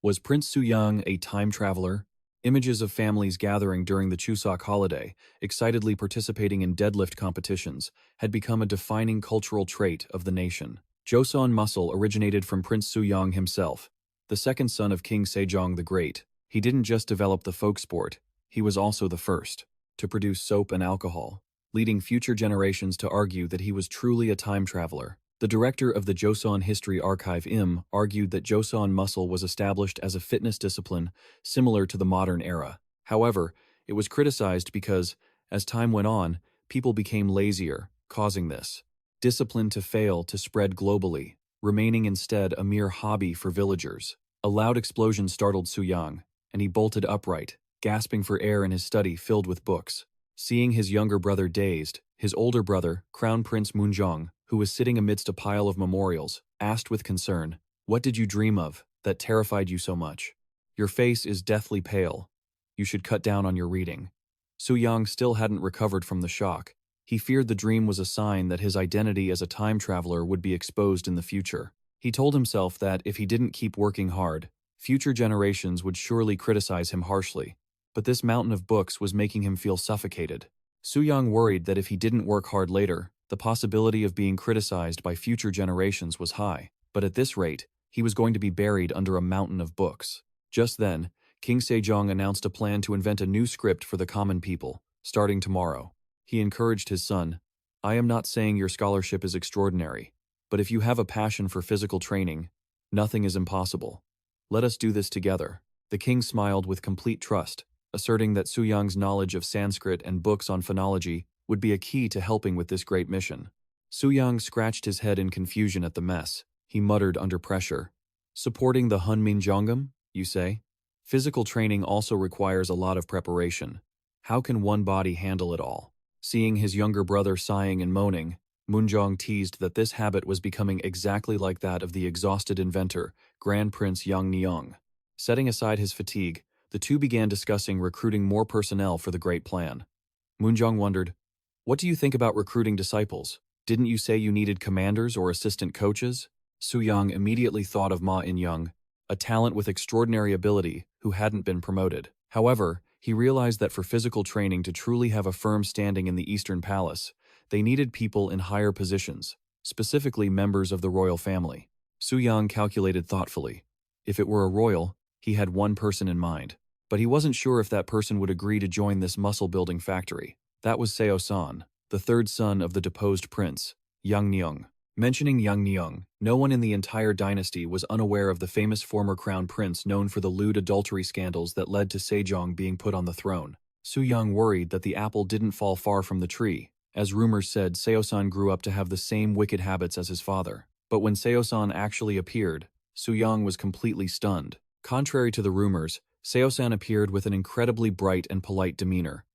Was Prince Suyang a time traveler? Images of families gathering during the Chuseok holiday, excitedly participating in deadlift competitions, had become a defining cultural trait of the nation. Joseon muscle originated from Prince Suyang himself, the second son of King Sejong the Great. He didn't just develop the folk sport, he was also the first to produce soap and alcohol, leading future generations to argue that he was truly a time traveler. The director of the Joseon History Archive argued that Joseon muscle was established as a fitness discipline similar to the modern era. However, it was criticized because, as time went on, people became lazier, causing this discipline to fail to spread globally, remaining instead a mere hobby for villagers. A loud explosion startled Suyang, and he bolted upright, gasping for air in his study filled with books. Seeing his younger brother dazed, his older brother, Crown Prince Munjong, who was sitting amidst a pile of memorials, asked with concern, "What did you dream of that terrified you so much? Your face is deathly pale. You should cut down on your reading." Suyang still hadn't recovered from the shock. He feared the dream was a sign that his identity as a time traveler would be exposed in the future. He told himself that if he didn't keep working hard, future generations would surely criticize him harshly. But this mountain of books was making him feel suffocated. Suyang worried that if he didn't work hard later, the possibility of being criticized by future generations was high. But at this rate, he was going to be buried under a mountain of books. Just then, King Sejong announced a plan to invent a new script for the common people, starting tomorrow. He encouraged his son, "I am not saying your scholarship is extraordinary, but if you have a passion for physical training, nothing is impossible. Let us do this together." The king smiled with complete trust, asserting that Suyang's knowledge of Sanskrit and books on phonology would be a key to helping with this great mission. Suyang scratched his head in confusion at the mess. He muttered under pressure, "Supporting the Hunmin Jeongeum, you say? Physical training also requires a lot of preparation. How can one body handle it all?" Seeing his younger brother sighing and moaning, Munjong teased that this habit was becoming exactly like that of the exhausted inventor, Grand Prince Yang Neong. Setting aside his fatigue, the two began discussing recruiting more personnel for the great plan. Munjong wondered, "What do you think about recruiting disciples? Didn't you say you needed commanders or assistant coaches?" Suyang immediately thought of Ma In-young, a talent with extraordinary ability who hadn't been promoted. However, he realized that for physical training to truly have a firm standing in the Eastern Palace, they needed people in higher positions, specifically members of the royal family. Suyang calculated thoughtfully. If it were a royal, he had one person in mind, but he wasn't sure if that person would agree to join this muscle-building factory. That was Seosan, the third son of the deposed prince, Yang Neong. Mentioning Yang Neong, no one in the entire dynasty was unaware of the famous former crown prince known for the lewd adultery scandals that led to Sejong being put on the throne. Suyang worried that the apple didn't fall far from the tree. As rumors said, Seosan grew up to have the same wicked habits as his father. But when Seosan actually appeared, Suyang was completely stunned. Contrary to the rumors, Seosan appeared with an incredibly bright and polite demeanor.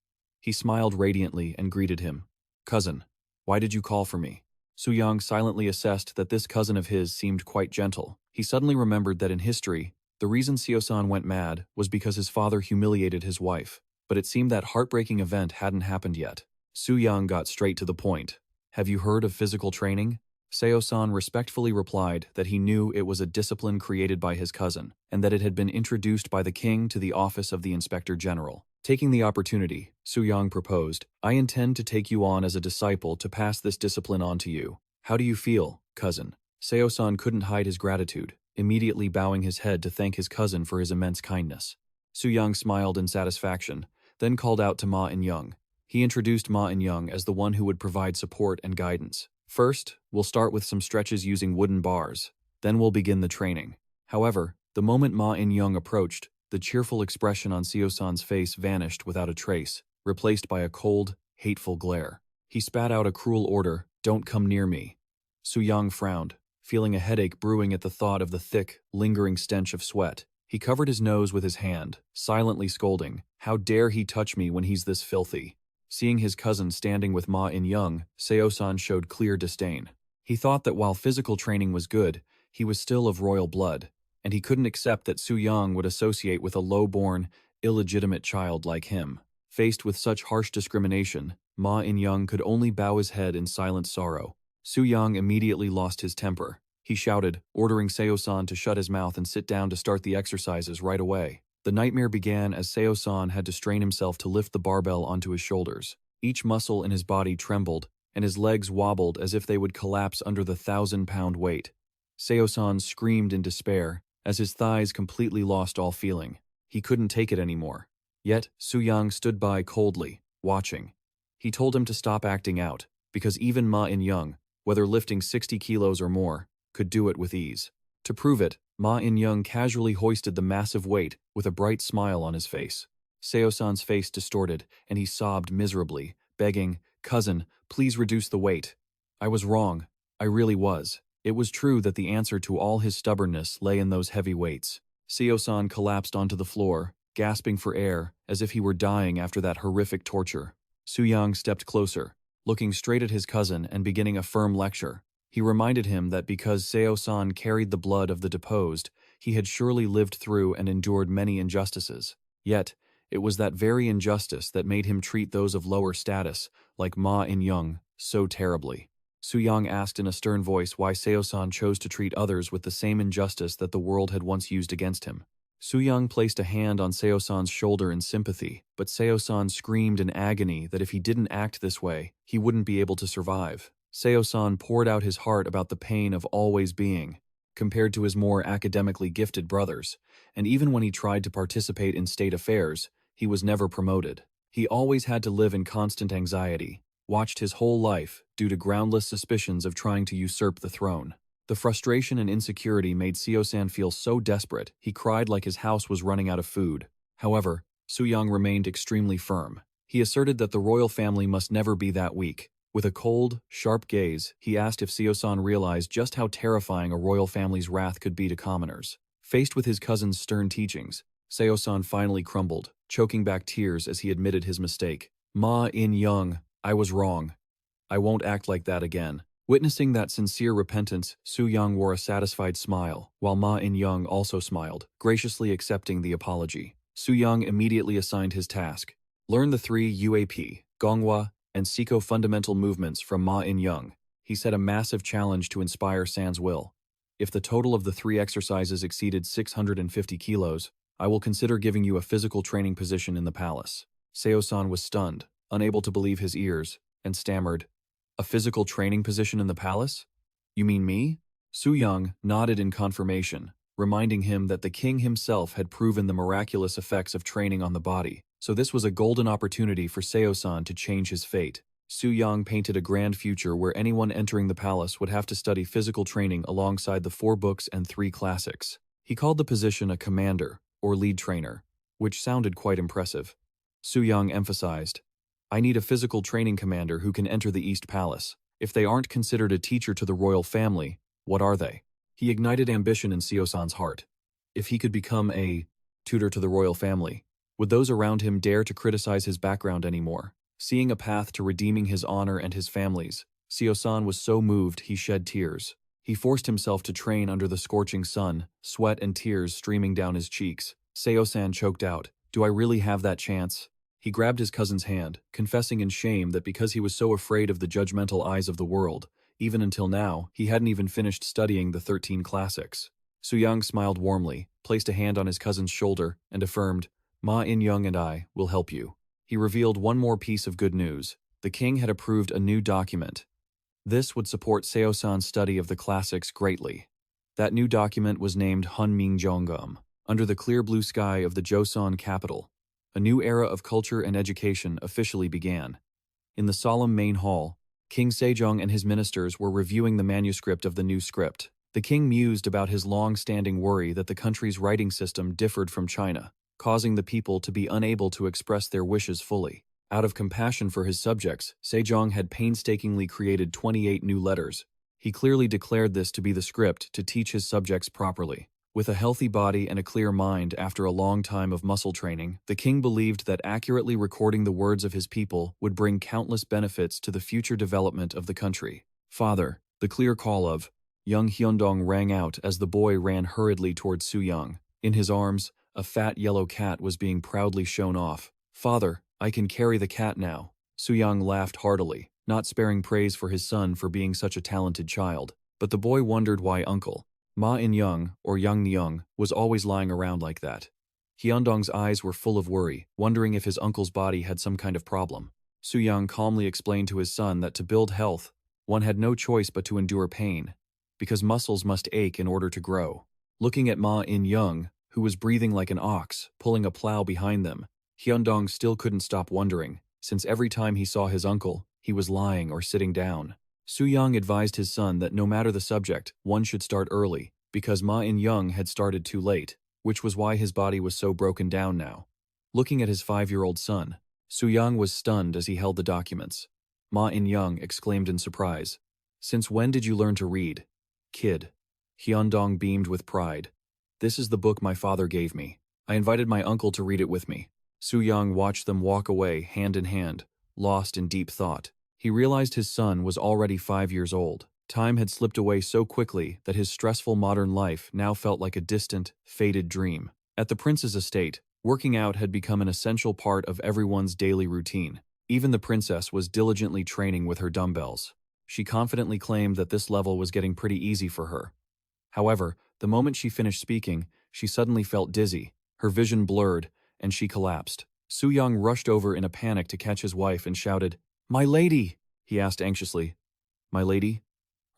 He smiled radiantly and greeted him. "Cousin, why did you call for me?" Suyang silently assessed that this cousin of his seemed quite gentle. He suddenly remembered that in history, the reason Seosan went mad was because his father humiliated his wife, but it seemed that heartbreaking event hadn't happened yet. Suyang got straight to the point. Have you heard of physical training? Seosan respectfully replied that he knew it was a discipline created by his cousin, and that it had been introduced by the king to the office of the Inspector General. Taking the opportunity, Suyang proposed, I intend to take you on as a disciple to pass this discipline on to you. How do you feel, cousin? Seosan couldn't hide his gratitude, immediately bowing his head to thank his cousin for his immense kindness. Suyang smiled in satisfaction, then called out to Ma In-young. He introduced Ma In-young as the one who would provide support and guidance. First, we'll start with some stretches using wooden bars. Then we'll begin the training. However, the moment Ma In-young approached, the cheerful expression on Seosan's face vanished without a trace, replaced by a cold, hateful glare. He spat out a cruel order, don't come near me. Suyang frowned, feeling a headache brewing at the thought of the thick, lingering stench of sweat. He covered his nose with his hand, silently scolding, how dare he touch me when he's this filthy? Seeing his cousin standing with Ma In-young, Seosan showed clear disdain. He thought that while physical training was good, he was still of royal blood, and he couldn't accept that Suyang would associate with a low-born, illegitimate child like him. Faced with such harsh discrimination, Ma In-young could only bow his head in silent sorrow. Suyang immediately lost his temper. He shouted, ordering Seosan to shut his mouth and sit down to start the exercises right away. The nightmare began as Seosan had to strain himself to lift the barbell onto his shoulders. Each muscle in his body trembled, and his legs wobbled as if they would collapse under the 1,000-pound weight. Seosan screamed in despair, as his thighs completely lost all feeling. He couldn't take it anymore. Yet, Suyang stood by coldly, watching. He told him to stop acting out, because even Ma In-young, whether lifting 60 kilos or more, could do it with ease. To prove it, Ma In-young casually hoisted the massive weight with a bright smile on his face. Seosan's face distorted, and he sobbed miserably, begging, cousin, please reduce the weight. I was wrong. I really was. It was true that the answer to all his stubbornness lay in those heavy weights. Seosan collapsed onto the floor, gasping for air, as if he were dying after that horrific torture. Suyang stepped closer, looking straight at his cousin and beginning a firm lecture. He reminded him that because Seosan carried the blood of the deposed, he had surely lived through and endured many injustices. Yet, it was that very injustice that made him treat those of lower status, like Ma In-young, so terribly. Suyang asked in a stern voice why Seosan chose to treat others with the same injustice that the world had once used against him. Suyang placed a hand on Seosan's shoulder in sympathy, but Seosan screamed in agony that if he didn't act this way, he wouldn't be able to survive. Seosan poured out his heart about the pain of always being, compared to his more academically gifted brothers, and even when he tried to participate in state affairs, he was never promoted. He always had to live in constant anxiety, watched his whole life due to groundless suspicions of trying to usurp the throne. The frustration and insecurity made Seosan feel so desperate, he cried like his house was running out of food. However, Suyang remained extremely firm. He asserted that the royal family must never be that weak. With a cold, sharp gaze, he asked if Seosan realized just how terrifying a royal family's wrath could be to commoners. Faced with his cousin's stern teachings, Seosan finally crumbled, choking back tears as he admitted his mistake. Ma In-young, I was wrong. I won't act like that again. Witnessing that sincere repentance, Suyang wore a satisfied smile, while Ma In-young also smiled, graciously accepting the apology. Suyang immediately assigned his task. Learn the 3 UAP, Gonghwa, and Siko fundamental movements from Ma In-young. He set a massive challenge to inspire San's will. If the total of the 3 exercises exceeded 650 kilos, I will consider giving you a physical training position in the palace. Seosan was stunned, unable to believe his ears, and stammered, a physical training position in the palace? You mean me? Suyang nodded in confirmation, reminding him that the king himself had proven the miraculous effects of training on the body, so this was a golden opportunity for Seosan to change his fate. Suyang painted a grand future where anyone entering the palace would have to study physical training alongside the 4 books and 3 classics. He called the position a commander, or lead trainer, which sounded quite impressive. Suyang emphasized, I need a physical training commander who can enter the East Palace. If they aren't considered a teacher to the royal family, what are they? He ignited ambition in Seosan's heart. If he could become a tutor to the royal family, would those around him dare to criticize his background anymore? Seeing a path to redeeming his honor and his family's, Seosan was so moved he shed tears. He forced himself to train under the scorching sun, sweat and tears streaming down his cheeks. Seosan choked out, "Do I really have that chance?" He grabbed his cousin's hand, confessing in shame that because he was so afraid of the judgmental eyes of the world, even until now, he hadn't even finished studying the 13 classics. Suyang smiled warmly, placed a hand on his cousin's shoulder, and affirmed, "Ma In-young and I will help you." He revealed one more piece of good news. The king had approved a new document. This would support Seosan's study of the classics greatly. That new document was named Hunminjeongeum. Under the clear blue sky of the Joseon capital, a new era of culture and education officially began. In the solemn main hall, King Sejong and his ministers were reviewing the manuscript of the new script. The king mused about his long-standing worry that the country's writing system differed from China, causing the people to be unable to express their wishes fully. Out of compassion for his subjects, Sejong had painstakingly created 28 new letters. He clearly declared this to be the script to teach his subjects properly. With a healthy body and a clear mind after a long time of muscle training, the king believed that accurately recording the words of his people would bring countless benefits to the future development of the country. "Father," the clear call of young Hyundong rang out as the boy ran hurriedly towards Suyang. In his arms, a fat yellow cat was being proudly shown off. "Father, I can carry the cat now." Suyang laughed heartily, not sparing praise for his son for being such a talented child. But the boy wondered why Uncle Ma In-young, or Young Nyung, was always lying around like that. Hyundong's eyes were full of worry, wondering if his uncle's body had some kind of problem. Suyang calmly explained to his son that to build health, one had no choice but to endure pain, because muscles must ache in order to grow. Looking at Ma In-young, who was breathing like an ox, pulling a plow behind them, Hyundong still couldn't stop wondering, since every time he saw his uncle, he was lying or sitting down. Suyang advised his son that no matter the subject, one should start early, because Ma In-young had started too late, which was why his body was so broken down now. Looking at his 5-year-old son, Suyang was stunned as he held the documents. Ma In-young exclaimed in surprise, "Since when did you learn to read?" "Kid." Hyundong beamed with pride. "This is the book my father gave me. I invited my uncle to read it with me." Suyang watched them walk away hand in hand, lost in deep thought. He realized his son was already 5 years old. Time had slipped away so quickly that his stressful modern life now felt like a distant, faded dream. At the prince's estate, working out had become an essential part of everyone's daily routine. Even the princess was diligently training with her dumbbells. She confidently claimed that this level was getting pretty easy for her. However, the moment she finished speaking, she suddenly felt dizzy, her vision blurred, and she collapsed. Suyang rushed over in a panic to catch his wife and shouted, "My lady!" He asked anxiously, "My lady?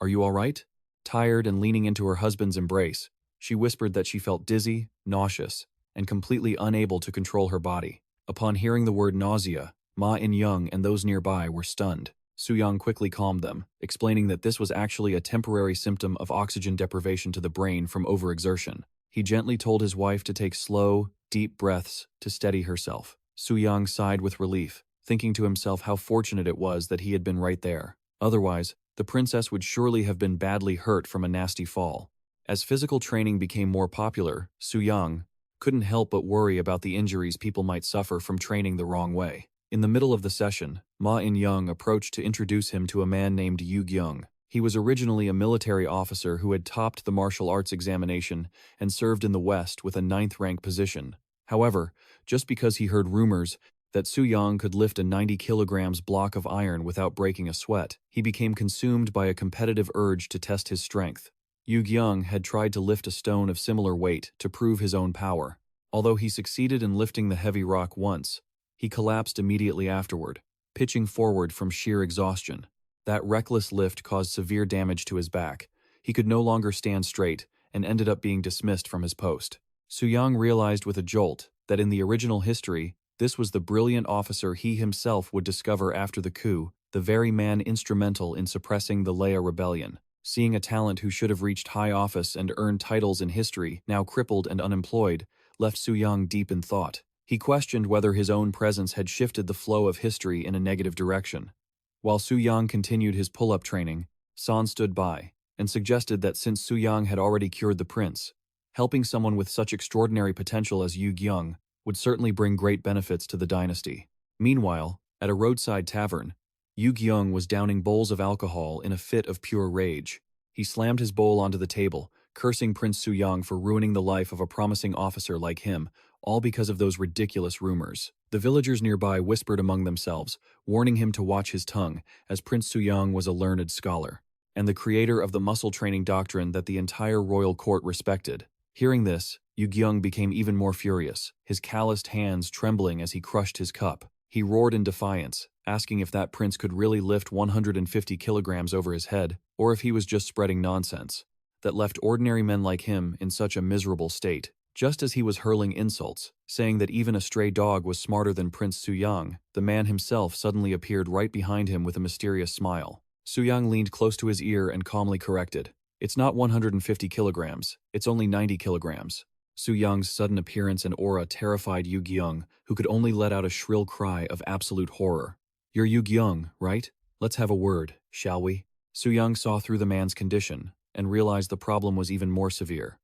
Are you all right?" Tired and leaning into her husband's embrace, she whispered that she felt dizzy, nauseous, and completely unable to control her body. Upon hearing the word nausea, Ma In-young and those nearby were stunned. Suyang quickly calmed them, explaining that this was actually a temporary symptom of oxygen deprivation to the brain from overexertion. He gently told his wife to take slow, deep breaths to steady herself. Suyang sighed with relief, thinking to himself how fortunate it was that he had been right there. Otherwise, the princess would surely have been badly hurt from a nasty fall. As physical training became more popular, Suyang couldn't help but worry about the injuries people might suffer from training the wrong way. In the middle of the session, Ma In-young approached to introduce him to a man named Yu Gyung. He was originally a military officer who had topped the martial arts examination and served in the West with a 9th rank position. However, just because he heard rumors that Suyang could lift a 90 kilograms block of iron without breaking a sweat, he became consumed by a competitive urge to test his strength. Yu Gyung had tried to lift a stone of similar weight to prove his own power. Although he succeeded in lifting the heavy rock once, he collapsed immediately afterward, pitching forward from sheer exhaustion. That reckless lift caused severe damage to his back. He could no longer stand straight and ended up being dismissed from his post. Suyang realized with a jolt that in the original history, this was the brilliant officer he himself would discover after the coup, the very man instrumental in suppressing the Leia rebellion. Seeing a talent who should have reached high office and earned titles in history, now crippled and unemployed, left Suyang deep in thought. He questioned whether his own presence had shifted the flow of history in a negative direction. While Suyang continued his pull-up training, San stood by and suggested that since Suyang had already cured the prince, helping someone with such extraordinary potential as Yu Gyung would certainly bring great benefits to the dynasty. Meanwhile, at a roadside tavern, Yu Gyung was downing bowls of alcohol in a fit of pure rage. He slammed his bowl onto the table, cursing Prince Suyang for ruining the life of a promising officer like him, all because of those ridiculous rumors. The villagers nearby whispered among themselves, warning him to watch his tongue, as Prince Suyang was a learned scholar, and the creator of the muscle training doctrine that the entire royal court respected. Hearing this, Yu Gyung became even more furious, his calloused hands trembling as he crushed his cup. He roared in defiance, asking if that prince could really lift 150 kilograms over his head, or if he was just spreading nonsense that left ordinary men like him in such a miserable state. Just as he was hurling insults, saying that even a stray dog was smarter than Prince Suyang, the man himself suddenly appeared right behind him with a mysterious smile. Suyang leaned close to his ear and calmly corrected, "It's not 150 kilograms, it's only 90 kilograms. Suyang's sudden appearance and aura terrified Yu Gyung, who could only let out a shrill cry of absolute horror. "You're Yu Gyung, right? Let's have a word, shall we?" Suyang saw through the man's condition and realized the problem was even more severe.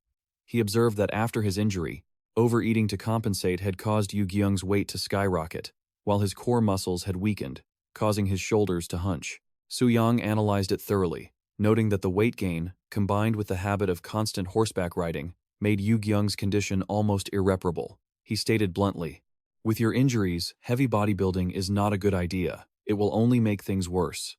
He observed that after his injury, overeating to compensate had caused Yu Gyung's weight to skyrocket, while his core muscles had weakened, causing his shoulders to hunch. Suyang analyzed it thoroughly, noting that the weight gain, combined with the habit of constant horseback riding, made Yu Gyung's condition almost irreparable. He stated bluntly, "With your injuries, heavy bodybuilding is not a good idea. It will only make things worse."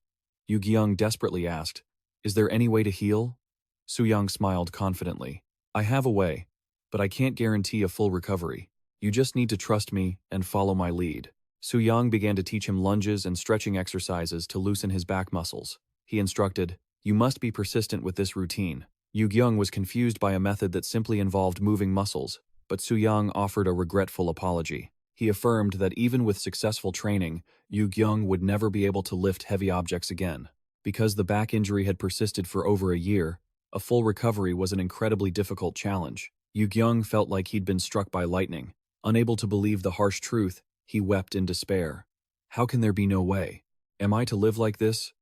Yu Gyung desperately asked, "Is there any way to heal?" Suyang smiled confidently, "I have a way, but I can't guarantee a full recovery. You just need to trust me and follow my lead." Suyang began to teach him lunges and stretching exercises to loosen his back muscles. He instructed, "You must be persistent with this routine." Yu Gyung was confused by a method that simply involved moving muscles, but Suyang offered a regretful apology. He affirmed that even with successful training, Yu Gyung would never be able to lift heavy objects again. Because the back injury had persisted for over a year, a full recovery was an incredibly difficult challenge. Yu Gyung felt like he'd been struck by lightning. Unable to believe the harsh truth, he wept in despair. "How can there be no way? Am I to live like this?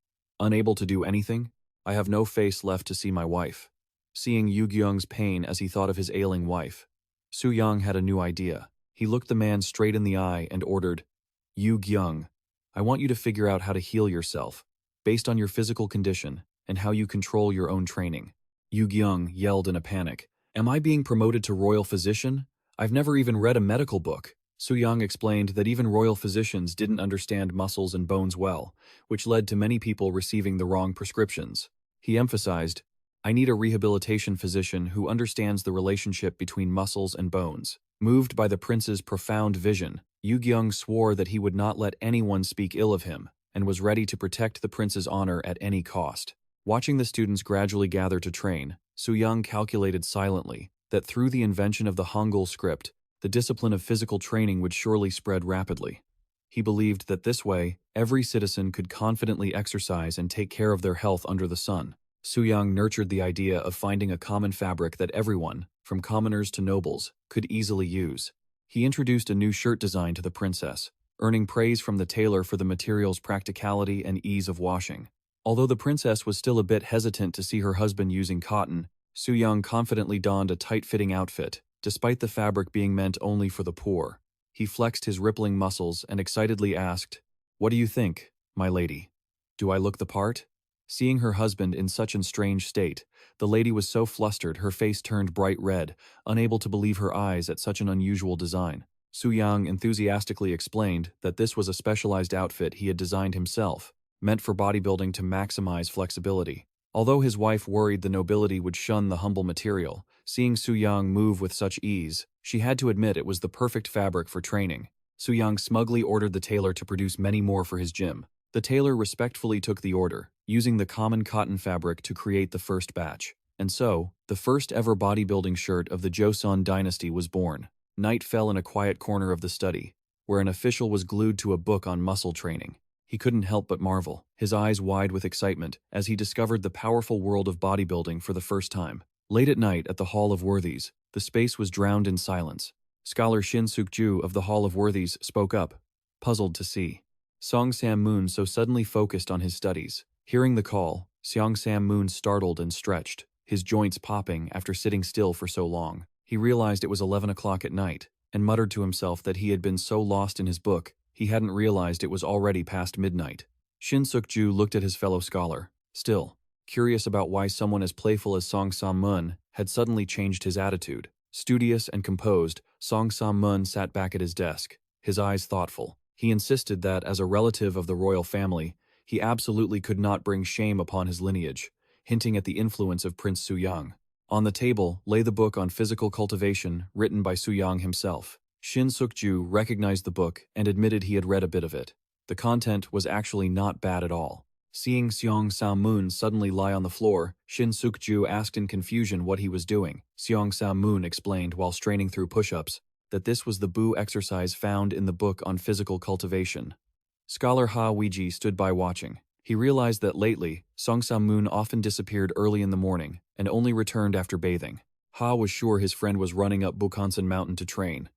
Unable to do anything? I have no face left to see my wife." Seeing Yu Gyung's pain as he thought of his ailing wife, Suyang had a new idea. He looked the man straight in the eye and ordered, "Yu Gyung, I want you to figure out how to heal yourself, based on your physical condition and how you control your own training." Yu Gyung yelled in a panic, "Am I being promoted to royal physician? I've never even read a medical book." Suyang explained that even royal physicians didn't understand muscles and bones well, which led to many people receiving the wrong prescriptions. He emphasized, "I need a rehabilitation physician who understands the relationship between muscles and bones." Moved by the prince's profound vision, Yu Gyung swore that he would not let anyone speak ill of him and was ready to protect the prince's honor at any cost. Watching the students gradually gather to train, Suyang calculated silently that through the invention of the Hangul script, the discipline of physical training would surely spread rapidly. He believed that this way, every citizen could confidently exercise and take care of their health under the sun. Suyang nurtured the idea of finding a common fabric that everyone, from commoners to nobles, could easily use. He introduced a new shirt design to the princess, earning praise from the tailor for the material's practicality and ease of washing. Although the princess was still a bit hesitant to see her husband using cotton, Suyang confidently donned a tight-fitting outfit, despite the fabric being meant only for the poor. He flexed his rippling muscles and excitedly asked, "What do you think, my lady? Do I look the part?" Seeing her husband in such a strange state, the lady was so flustered her face turned bright red, unable to believe her eyes at such an unusual design. Suyang enthusiastically explained that this was a specialized outfit he had designed himself, meant for bodybuilding to maximize flexibility. Although his wife worried the nobility would shun the humble material, seeing Suyang move with such ease, she had to admit it was the perfect fabric for training. Suyang smugly ordered the tailor to produce many more for his gym. The tailor respectfully took the order, using the common cotton fabric to create the first batch. And so, the first ever bodybuilding shirt of the Joseon dynasty was born. Night fell in a quiet corner of the study, where an official was glued to a book on muscle training. He couldn't help but marvel, his eyes wide with excitement, as he discovered the powerful world of bodybuilding for the first time. Late at night at the Hall of Worthies, the space was drowned in silence. Scholar Shin Suk-ju of the Hall of Worthies spoke up, puzzled to see Song Sam-moon so suddenly focused on his studies. Hearing the call, Song Sam-moon startled and stretched, his joints popping after sitting still for so long. He realized it was 11 o'clock at night, and muttered to himself that he had been so lost in his book, he hadn't realized it was already past midnight. Shin Suk-ju looked at his fellow scholar, still curious about why someone as playful as Song Sam-mun had suddenly changed his attitude. Studious and composed, Song Sam-mun sat back at his desk, his eyes thoughtful. He insisted that, as a relative of the royal family, he absolutely could not bring shame upon his lineage, hinting at the influence of Prince Suyang. On the table lay the book on physical cultivation written by Suyang himself. Shin Suk-ju recognized the book and admitted he had read a bit of it. The content was actually not bad at all. Seeing Seong Sam-moon suddenly lie on the floor, Shin Suk-ju asked in confusion what he was doing. Seong Sam-moon explained while straining through push-ups that this was the Bu exercise found in the book on physical cultivation. Scholar Ha Weiji stood by watching. He realized that lately, Song Sam-moon often disappeared early in the morning and only returned after bathing. Ha was sure his friend was running up Bukhansan Mountain to train,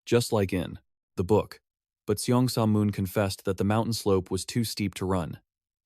just like in the book. But Seong Sam-moon confessed that the mountain slope was too steep to run.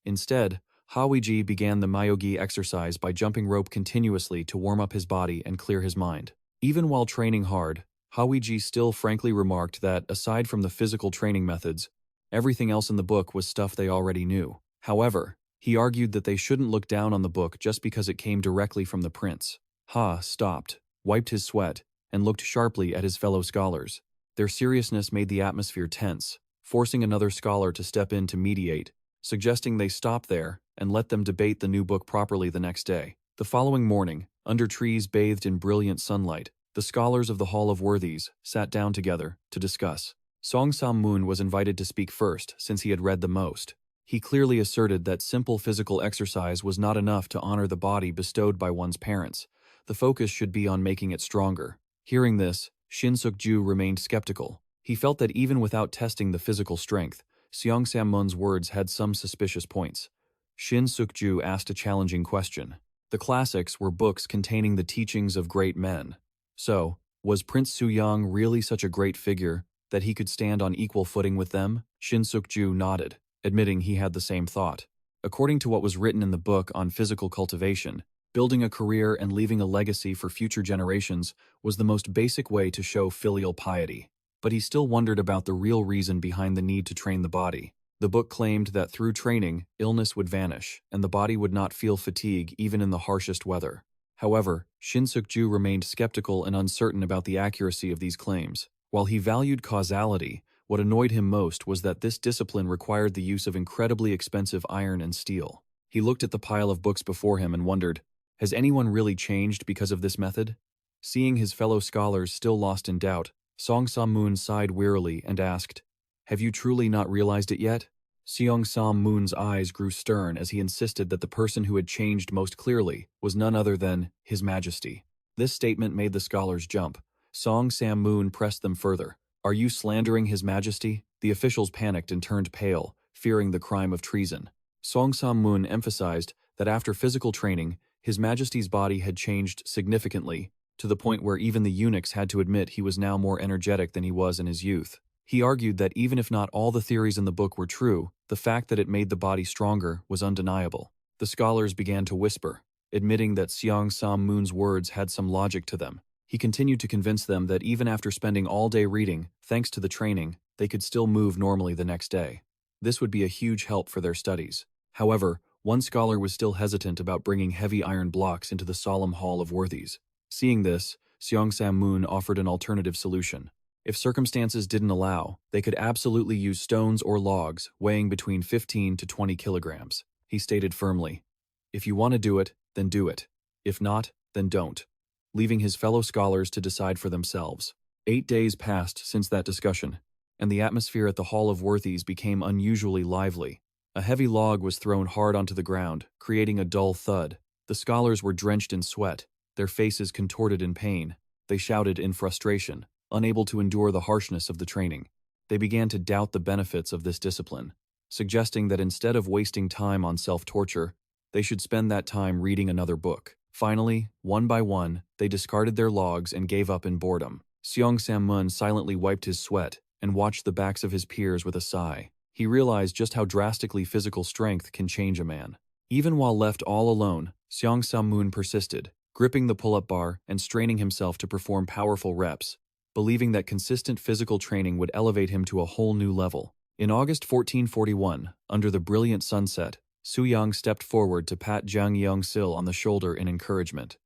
Instead, Ha Weiji began the Myogi exercise by jumping rope continuously to warm up his body and clear his mind. Even while training hard, Ha Weiji still frankly remarked that, aside from the physical training methods, everything else in the book was stuff they already knew. However, he argued that they shouldn't look down on the book just because it came directly from the prince. Ha stopped, wiped his sweat, and looked sharply at his fellow scholars. Their seriousness made the atmosphere tense, forcing another scholar to step in to mediate, suggesting they stop there and let them debate the new book properly the next day. The following morning, under trees bathed in brilliant sunlight, the scholars of the Hall of Worthies sat down together to discuss. Song Sam-moon was invited to speak first since he had read the most. He clearly asserted that simple physical exercise was not enough to honor the body bestowed by one's parents. The focus should be on making it stronger. Hearing this, Shin Suk-ju remained skeptical. He felt that even without testing the physical strength, Seong Sam-moon's words had some suspicious points. Shin Suk-ju asked a challenging question. The classics were books containing the teachings of great men. So, was Prince Suyang really such a great figure that he could stand on equal footing with them? Shin Suk-ju nodded, admitting he had the same thought. According to what was written in the book on physical cultivation, building a career and leaving a legacy for future generations was the most basic way to show filial piety. But he still wondered about the real reason behind the need to train the body. The book claimed that through training, illness would vanish, and the body would not feel fatigue even in the harshest weather. However, Shin Suk-ju remained skeptical and uncertain about the accuracy of these claims. While he valued causality, what annoyed him most was that this discipline required the use of incredibly expensive iron and steel. He looked at the pile of books before him and wondered, has anyone really changed because of this method? Seeing his fellow scholars still lost in doubt, Song Sam-moon sighed wearily and asked, have you truly not realized it yet? Seong Sam-moon's eyes grew stern as he insisted that the person who had changed most clearly was none other than His Majesty. This statement made the scholars jump. Song Sam-moon pressed them further. Are you slandering His Majesty? The officials panicked and turned pale, fearing the crime of treason. Song Sam-moon emphasized that after physical training, His Majesty's body had changed significantly, to the point where even the eunuchs had to admit he was now more energetic than he was in his youth. He argued that even if not all the theories in the book were true, the fact that it made the body stronger was undeniable. The scholars began to whisper, admitting that Seong Sam-moon's words had some logic to them. He continued to convince them that even after spending all day reading, thanks to the training, they could still move normally the next day. This would be a huge help for their studies. However, one scholar was still hesitant about bringing heavy iron blocks into the solemn Hall of Worthies. Seeing this, Seong Sam-moon offered an alternative solution. If circumstances didn't allow, they could absolutely use stones or logs weighing between 15 to 20 kilograms. He stated firmly, if you want to do it, then do it. If not, then don't. Leaving his fellow scholars to decide for themselves. 8 days passed since that discussion, and the atmosphere at the Hall of Worthies became unusually lively. A heavy log was thrown hard onto the ground, creating a dull thud. The scholars were drenched in sweat, their faces contorted in pain. They shouted in frustration, unable to endure the harshness of the training. They began to doubt the benefits of this discipline, suggesting that instead of wasting time on self-torture, they should spend that time reading another book. Finally, one by one, they discarded their logs and gave up in boredom. Seong Sam-moon silently wiped his sweat and watched the backs of his peers with a sigh. He realized just how drastically physical strength can change a man. Even while left all alone, Seong Sam-moon persisted, gripping the pull-up bar and straining himself to perform powerful reps, believing that consistent physical training would elevate him to a whole new level. In August 1441, under the brilliant sunset, Suyang stepped forward to pat Jang Yong-sil on the shoulder in encouragement.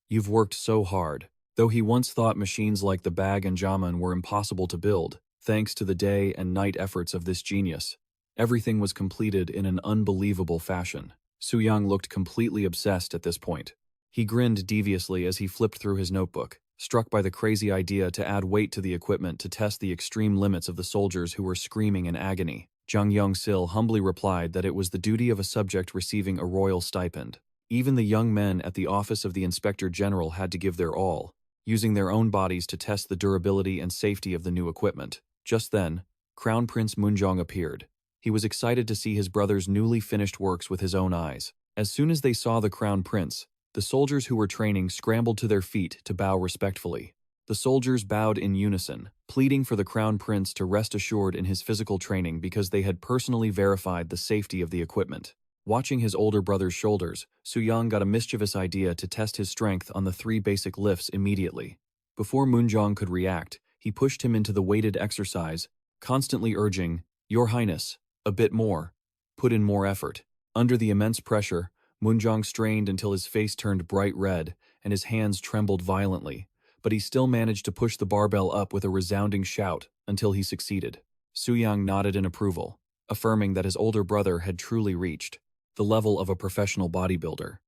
"You've worked so hard." Though he once thought machines like the Bag and Jaman were impossible to build, thanks to the day and night efforts of this genius, everything was completed in an unbelievable fashion. Suyang looked completely obsessed at this point. He grinned deviously as he flipped through his notebook, struck by the crazy idea to add weight to the equipment to test the extreme limits of the soldiers who were screaming in agony. Jang Yong-sil humbly replied that it was the duty of a subject receiving a royal stipend. Even the young men at the office of the Inspector General had to give their all, using their own bodies to test the durability and safety of the new equipment. Just then, Crown Prince Munjong appeared. He was excited to see his brother's newly finished works with his own eyes. As soon as they saw the Crown Prince, the soldiers who were training scrambled to their feet to bow respectfully. The soldiers bowed in unison, pleading for the Crown Prince to rest assured in his physical training because they had personally verified the safety of the equipment. Watching his older brother's shoulders, Suyang got a mischievous idea to test his strength on the 3 basic lifts immediately. Before Munjong could react, he pushed him into the weighted exercise, constantly urging, "Your Highness, a bit more. Put in more effort." Under the immense pressure, Munjong strained until his face turned bright red and his hands trembled violently, but he still managed to push the barbell up with a resounding shout until he succeeded. Suyang nodded in approval, affirming that his older brother had truly reached the level of a professional bodybuilder.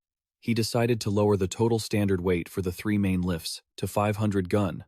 He decided to lower the total standard weight for the 3 main lifts to 500 gun,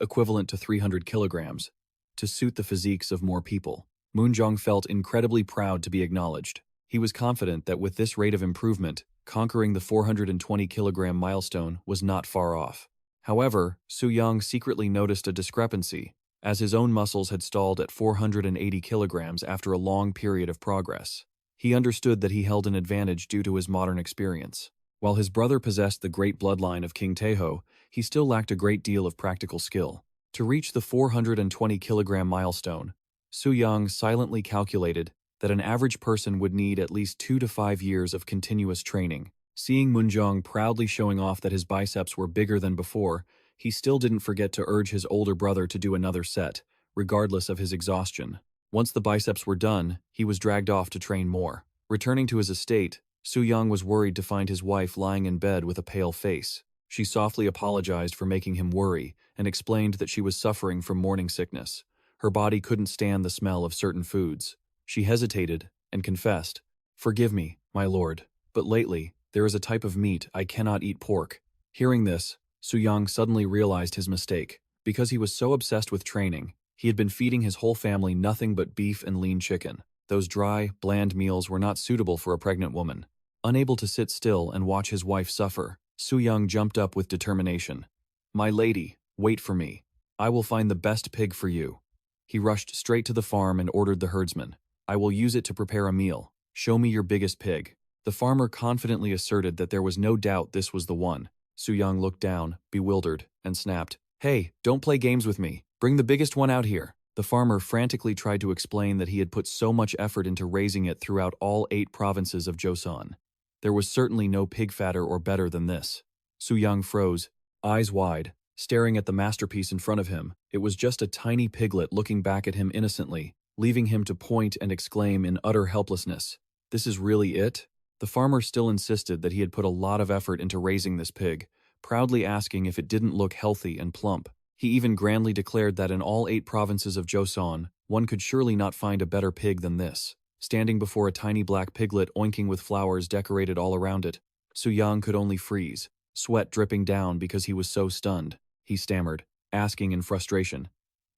equivalent to 300 kilograms, to suit the physiques of more people. Munjong felt incredibly proud to be acknowledged. He was confident that with this rate of improvement, conquering the 420 kilogram milestone was not far off. However, Suyang secretly noticed a discrepancy, as his own muscles had stalled at 480 kilograms after a long period of progress. He understood that he held an advantage due to his modern experience. While his brother possessed the great bloodline of King Taeho, he still lacked a great deal of practical skill. To reach the 420 kilogram milestone, Suyang silently calculated that an average person would need at least 2 to 5 years of continuous training. Seeing Munjong proudly showing off that his biceps were bigger than before, he still didn't forget to urge his older brother to do another set, regardless of his exhaustion. Once the biceps were done, he was dragged off to train more. Returning to his estate, Suyang was worried to find his wife lying in bed with a pale face. She softly apologized for making him worry and explained that she was suffering from morning sickness. Her body couldn't stand the smell of certain foods. She hesitated and confessed, "Forgive me, my lord, but lately, there is a type of meat I cannot eat pork." Hearing this, Suyang suddenly realized his mistake. Because he was so obsessed with training, he had been feeding his whole family nothing but beef and lean chicken. Those dry, bland meals were not suitable for a pregnant woman. Unable to sit still and watch his wife suffer, Suyang jumped up with determination. "My lady, wait for me. I will find the best pig for you." He rushed straight to the farm and ordered the herdsman, "I will use it to prepare a meal. Show me your biggest pig." The farmer confidently asserted that there was no doubt this was the one. Suyang looked down, bewildered, and snapped, "Hey, don't play games with me. Bring the biggest one out here." The farmer frantically tried to explain that he had put so much effort into raising it throughout all 8 provinces of Joseon. There was certainly no pig fatter or better than this. Suyang froze, eyes wide, staring at the masterpiece in front of him. It was just a tiny piglet looking back at him innocently, leaving him to point and exclaim in utter helplessness, "This is really it?" The farmer still insisted that he had put a lot of effort into raising this pig, proudly asking if it didn't look healthy and plump. He even grandly declared that in all 8 provinces of Joseon, one could surely not find a better pig than this. Standing before a tiny black piglet oinking with flowers decorated all around it, Suyang could only freeze, sweat dripping down because he was so stunned. He stammered, asking in frustration,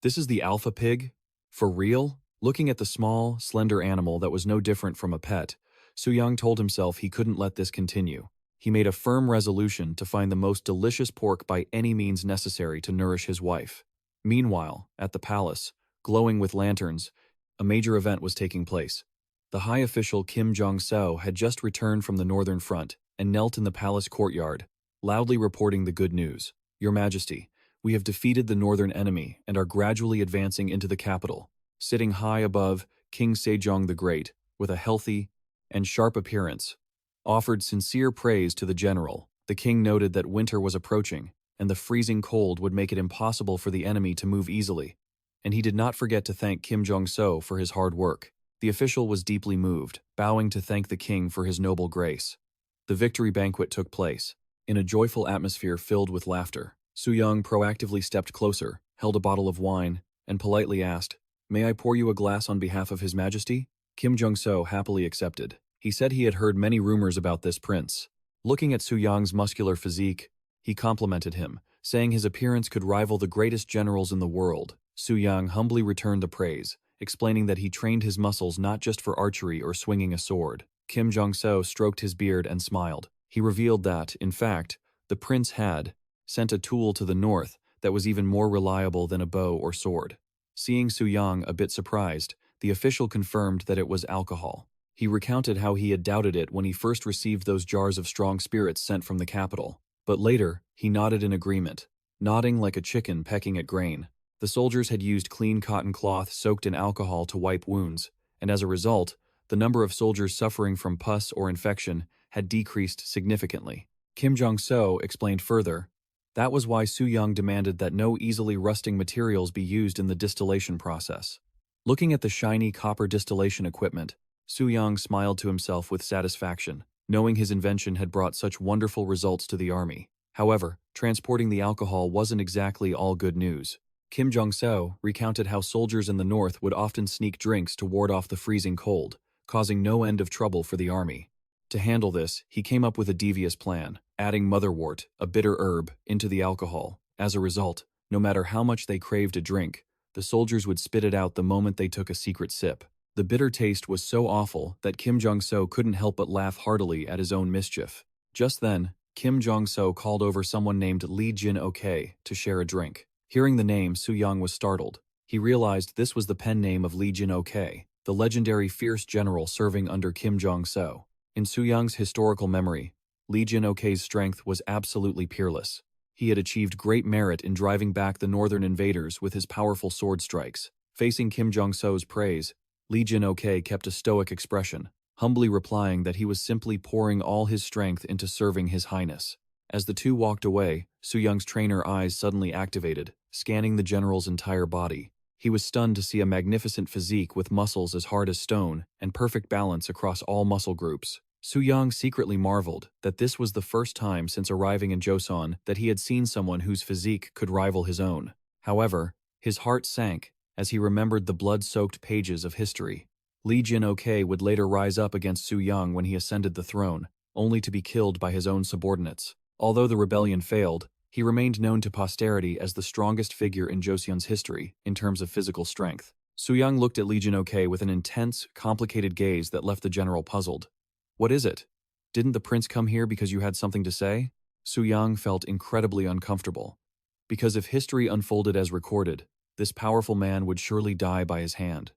"This is the alpha pig? For real?" Looking at the small, slender animal that was no different from a pet, Suyang told himself he couldn't let this continue. He made a firm resolution to find the most delicious pork by any means necessary to nourish his wife. Meanwhile, at the palace, glowing with lanterns, a major event was taking place. The high official Kim Jong-seo had just returned from the Northern Front and knelt in the palace courtyard, loudly reporting the good news. "Your Majesty, we have defeated the northern enemy and are gradually advancing into the capital." Sitting high above, King Sejong the Great, with a healthy and sharp appearance, offered sincere praise to the general. The king noted that winter was approaching, and the freezing cold would make it impossible for the enemy to move easily. and he did not forget to thank Kim Jong-so for his hard work. The official was deeply moved, bowing to thank the king for his noble grace. The victory banquet took place. In a joyful atmosphere filled with laughter, Suyang proactively stepped closer, held a bottle of wine, and politely asked, "May I pour you a glass on behalf of His Majesty?" Kim Jong-so happily accepted. He said he had heard many rumors about this prince. Looking at Suyang's muscular physique, he complimented him, saying his appearance could rival the greatest generals in the world. Suyang humbly returned the praise, explaining that he trained his muscles not just for archery or swinging a sword. Kim Jong-so stroked his beard and smiled. He revealed that, in fact, the prince had sent a tool to the north that was even more reliable than a bow or sword. Seeing Suyang a bit surprised, the official confirmed that it was alcohol. He recounted how he had doubted it when he first received those jars of strong spirits sent from the capital. But later, he nodded in agreement, nodding like a chicken pecking at grain. The soldiers had used clean cotton cloth soaked in alcohol to wipe wounds, and as a result, the number of soldiers suffering from pus or infection had decreased significantly. Kim Jong-so explained further, that was why Suyang demanded that no easily rusting materials be used in the distillation process. Looking at the shiny copper distillation equipment, Suyang smiled to himself with satisfaction, knowing his invention had brought such wonderful results to the army. However, transporting the alcohol wasn't exactly all good news. Kim Jong-so recounted how soldiers in the north would often sneak drinks to ward off the freezing cold, causing no end of trouble for the army. To handle this, he came up with a devious plan, adding motherwort, a bitter herb, into the alcohol. As a result, no matter how much they craved a drink, the soldiers would spit it out the moment they took a secret sip. The bitter taste was so awful that Kim Jong-so couldn't help but laugh heartily at his own mischief. Just then, Kim Jong-so called over someone named Lee Jin-ok to share a drink. Hearing the name, Suyang was startled. He realized this was the pen name of Lee Jin-ok, the legendary fierce general serving under Kim Jong-so. In Suyang's historical memory, Lee Jin-ok's strength was absolutely peerless. He had achieved great merit in driving back the northern invaders with his powerful sword strikes. Facing Kim Jong-so's praise, Lee Jin-ok kept a stoic expression, humbly replying that he was simply pouring all his strength into serving His Highness. As the two walked away, Suyang's trainer eyes suddenly activated, scanning the general's entire body. He was stunned to see a magnificent physique with muscles as hard as stone and perfect balance across all muscle groups. Suyang secretly marveled that this was the first time since arriving in Joseon that he had seen someone whose physique could rival his own. However, his heart sank as he remembered the blood-soaked pages of history. Lee Jin-ok would later rise up against Suyang when he ascended the throne, only to be killed by his own subordinates. Although the rebellion failed, he remained known to posterity as the strongest figure in Joseon's history in terms of physical strength. Suyang looked at Lee Jin-ok with an intense, complicated gaze that left the general puzzled. "What is it? Didn't the prince come here because you had something to say?" Suyang felt incredibly uncomfortable. Because if history unfolded as recorded, this powerful man would surely die by his hand.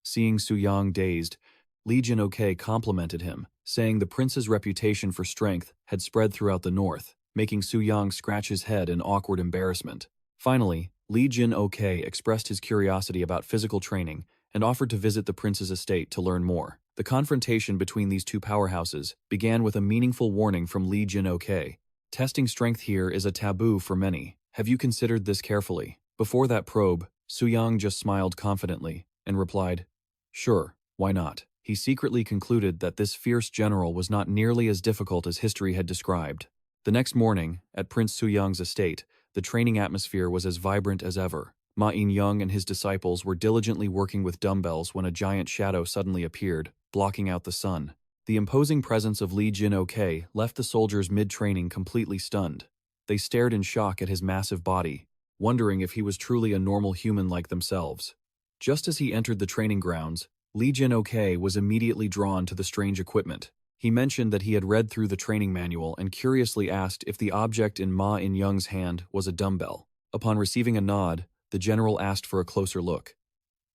Seeing Suyang dazed, Lee Jin-ok complimented him, saying the prince's reputation for strength had spread throughout the north, making Suyang scratch his head in awkward embarrassment. Finally, Lee Jin-ok expressed his curiosity about physical training and offered to visit the prince's estate to learn more. The confrontation between these two powerhouses began with a meaningful warning from Lee Jin-ok. "Testing strength here is a taboo for many. Have you considered this carefully?" Before that probe, Suyang just smiled confidently and replied, "Sure, why not?" He secretly concluded that this fierce general was not nearly as difficult as history had described. The next morning, at Prince Suyang's estate, the training atmosphere was as vibrant as ever. Ma In-young and his disciples were diligently working with dumbbells when a giant shadow suddenly appeared, blocking out the sun. The imposing presence of Lee Jin-ok left the soldiers mid-training completely stunned. They stared in shock at his massive body, wondering if he was truly a normal human like themselves. Just as he entered the training grounds, Lee Jin-ok was immediately drawn to the strange equipment. He mentioned that he had read through the training manual and curiously asked if the object in Ma In-young's hand was a dumbbell. Upon receiving a nod, the general asked for a closer look.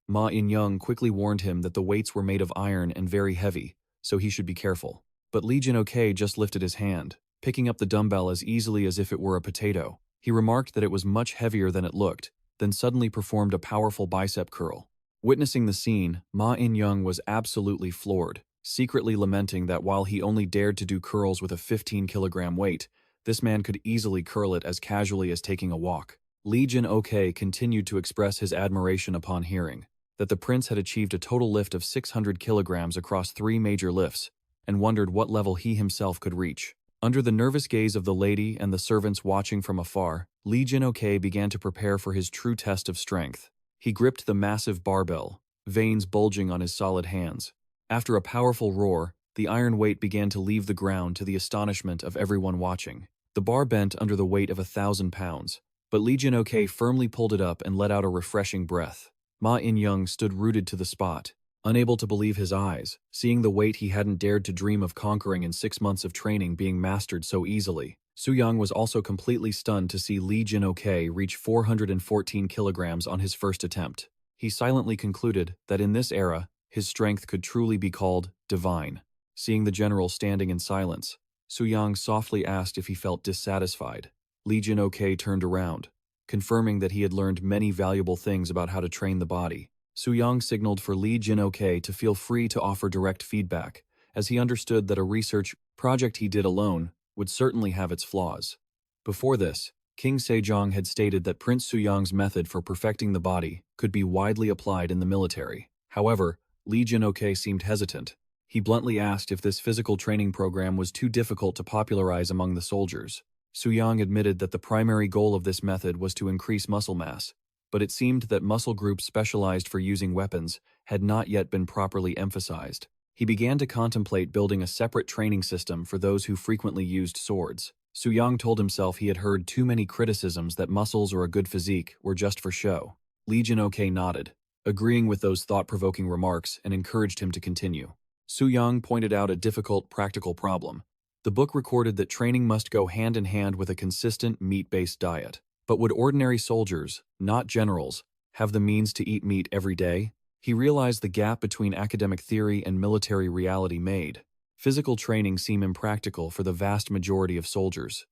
Ma In-young quickly warned him that the weights were made of iron and very heavy, so he should be careful. But Lee Jin-ok just lifted his hand, picking up the dumbbell as easily as if it were a potato. He remarked that it was much heavier than it looked, then suddenly performed a powerful bicep curl. Witnessing the scene, Ma In-young was absolutely floored, secretly lamenting that while he only dared to do curls with a 15-kilogram weight, this man could easily curl it as casually as taking a walk. Lee Jin-ok continued to express his admiration upon hearing that the prince had achieved a total lift of 600 kilograms across 3 major lifts, and wondered what level he himself could reach. Under the nervous gaze of the lady and the servants watching from afar, Lee Jin-ok began to prepare for his true test of strength. He gripped the massive barbell, veins bulging on his solid hands. After a powerful roar, the iron weight began to leave the ground to the astonishment of everyone watching. The bar bent under the weight of 1,000 pounds, but Lee Jin-ok firmly pulled it up and let out a refreshing breath. Ma In-young stood rooted to the spot, unable to believe his eyes, seeing the weight he hadn't dared to dream of conquering in 6 months of training being mastered so easily. Suyang was also completely stunned to see Lee Jin-ok reach 414 kilograms on his first attempt. He silently concluded that in this era, his strength could truly be called divine. Seeing the general standing in silence, Suyang softly asked if he felt dissatisfied. Lee Jin-ok turned around, confirming that he had learned many valuable things about how to train the body. Suyang signaled for Lee Jin-ok to feel free to offer direct feedback, as he understood that a research project he did alone would certainly have its flaws. Before this, King Sejong had stated that Prince Suyang's method for perfecting the body could be widely applied in the military. However, Lee Jin-ok seemed hesitant. He bluntly asked if this physical training program was too difficult to popularize among the soldiers. Suyang admitted that the primary goal of this method was to increase muscle mass, but it seemed that muscle groups specialized for using weapons had not yet been properly emphasized. He began to contemplate building a separate training system for those who frequently used swords. Suyang told himself he had heard too many criticisms that muscles or a good physique were just for show. Lee Jin-ok nodded, agreeing with those thought-provoking remarks, and encouraged him to continue. Suyang pointed out a difficult practical problem. The book recorded that training must go hand in hand with a consistent meat-based diet. But would ordinary soldiers, not generals, have the means to eat meat every day? He realized the gap between academic theory and military reality made physical training seem impractical for the vast majority of soldiers.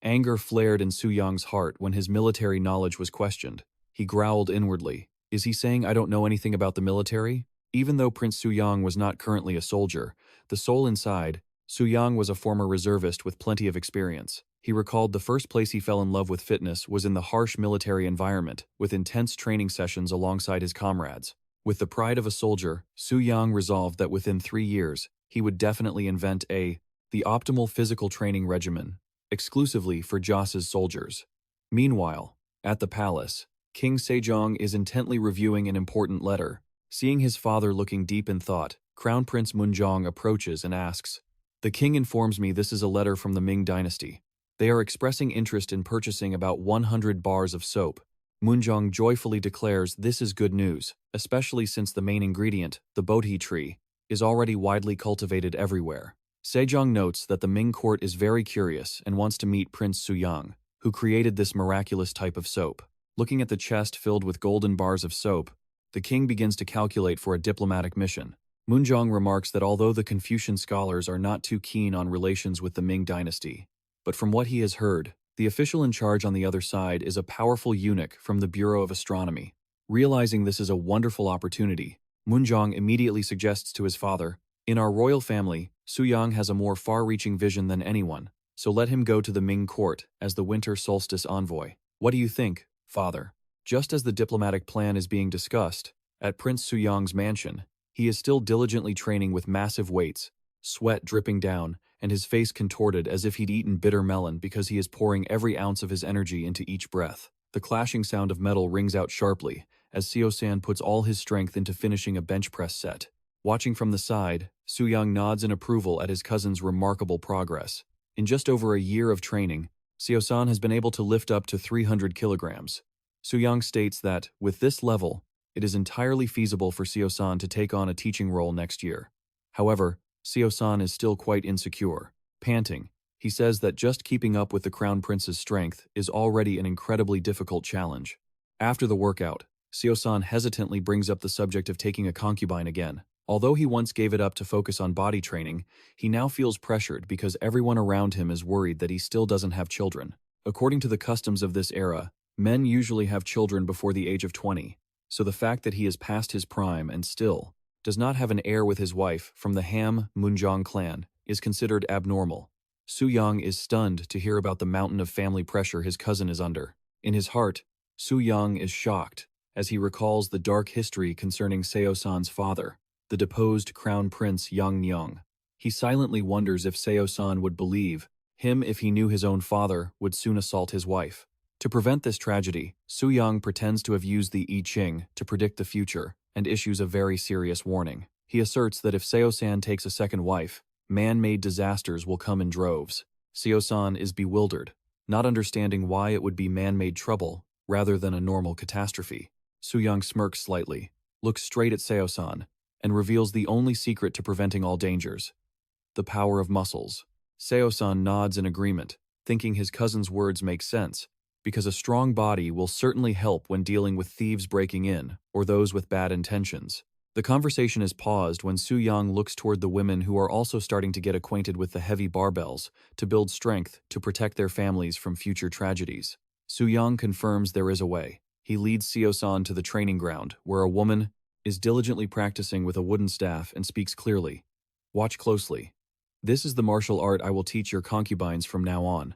Anger flared in Suyang's heart when his military knowledge was questioned. He growled inwardly. Is he saying I don't know anything about the military? Even though Prince Suyang was not currently a soldier, the soul inside, Suyang was a former reservist with plenty of experience. He recalled the first place he fell in love with fitness was in the harsh military environment, with intense training sessions alongside his comrades. With the pride of a soldier, Suyang resolved that within 3 years, he would definitely invent the optimal physical training regimen, exclusively for Joseon's soldiers. Meanwhile, at the palace, King Sejong is intently reviewing an important letter. Seeing his father looking deep in thought, Crown Prince Munjong approaches and asks, "The king informs me this is a letter from the Ming dynasty. They are expressing interest in purchasing about 100 bars of soap." Munjong joyfully declares this is good news, especially since the main ingredient, the bodhi tree, is already widely cultivated everywhere. Sejong notes that the Ming court is very curious and wants to meet Prince Suyang, who created this miraculous type of soap. Looking at the chest filled with golden bars of soap, the king begins to calculate for a diplomatic mission. Munjong remarks that although the Confucian scholars are not too keen on relations with the Ming dynasty, but from what he has heard, the official in charge on the other side is a powerful eunuch from the Bureau of Astronomy. Realizing this is a wonderful opportunity, Munjong immediately suggests to his father, "In our royal family, Suyang has a more far-reaching vision than anyone, so let him go to the Ming court as the winter solstice envoy." "What do you think, father?" Just as the diplomatic plan is being discussed, at Prince Suyang's mansion, he is still diligently training with massive weights, sweat dripping down, and his face contorted as if he'd eaten bitter melon because he is pouring every ounce of his energy into each breath. The clashing sound of metal rings out sharply as Seo-san puts all his strength into finishing a bench press set. Watching from the side, Suyang nods in approval at his cousin's remarkable progress. In just over a year of training, Seo-san has been able to lift up to 300 kilograms. Suyang states that, with this level, it is entirely feasible for Seo-san to take on a teaching role next year. However, Seo-san is still quite insecure. Panting, he says that just keeping up with the Crown Prince's strength is already an incredibly difficult challenge. After the workout, Seo-san hesitantly brings up the subject of taking a concubine again. Although he once gave it up to focus on body training, he now feels pressured because everyone around him is worried that he still doesn't have children. According to the customs of this era, men usually have children before the age of 20, so the fact that he is past his prime and still does not have an heir with his wife from the Ham Munjong clan is considered abnormal. Suyang is stunned to hear about the mountain of family pressure his cousin is under. In his heart, Suyang is shocked, as he recalls the dark history concerning Seosan's father, the deposed crown prince Yang. He silently wonders if Seosan would believe him if he knew his own father would soon assault his wife. To prevent this tragedy, Suyang pretends to have used the I Ching to predict the future and issues a very serious warning. He asserts that if Seosan takes a second wife, man-made disasters will come in droves. Seosan is bewildered, not understanding why it would be man-made trouble rather than a normal catastrophe. Suyang smirks slightly, looks straight at Seosan, and reveals the only secret to preventing all dangers: the power of muscles. Seosan nods in agreement, thinking his cousin's words make sense, because a strong body will certainly help when dealing with thieves breaking in or those with bad intentions. The conversation is paused when Suyang looks toward the women who are also starting to get acquainted with the heavy barbells to build strength to protect their families from future tragedies. Suyang confirms there is a way. He leads Seosan to the training ground, where a woman is diligently practicing with a wooden staff and speaks clearly. Watch closely. This is the martial art I will teach your concubines from now on.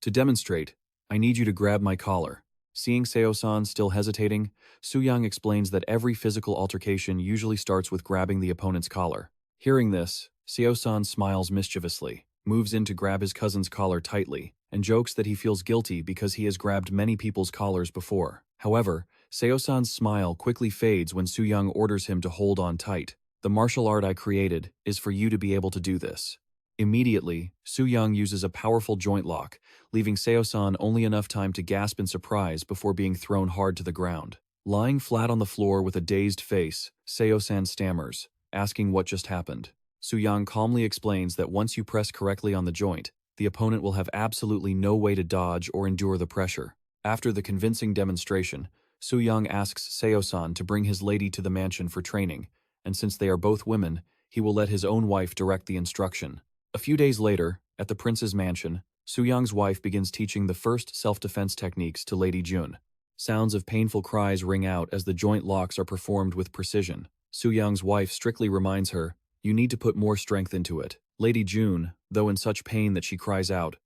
To demonstrate, I need you to grab my collar. Seeing Seosan still hesitating, Suyang explains that every physical altercation usually starts with grabbing the opponent's collar. Hearing this, Seosan smiles mischievously, moves in to grab his cousin's collar tightly, and jokes that he feels guilty because he has grabbed many people's collars before. However, Seosan's smile quickly fades when Suyang orders him to hold on tight. The martial art I created is for you to be able to do this. Immediately, Suyang uses a powerful joint lock, leaving Seosan only enough time to gasp in surprise before being thrown hard to the ground. Lying flat on the floor with a dazed face, Seosan stammers, asking what just happened. Suyang calmly explains that once you press correctly on the joint, the opponent will have absolutely no way to dodge or endure the pressure. After the convincing demonstration, Suyang asks Seosan to bring his lady to the mansion for training, and since they are both women, he will let his own wife direct the instruction. A few days later, at the prince's mansion, Suyang's wife begins teaching the first self-defense techniques to Lady Jun. Sounds of painful cries ring out as the joint locks are performed with precision. Suyang's wife strictly reminds her, "You need to put more strength into it." Lady Jun, though in such pain that she cries out,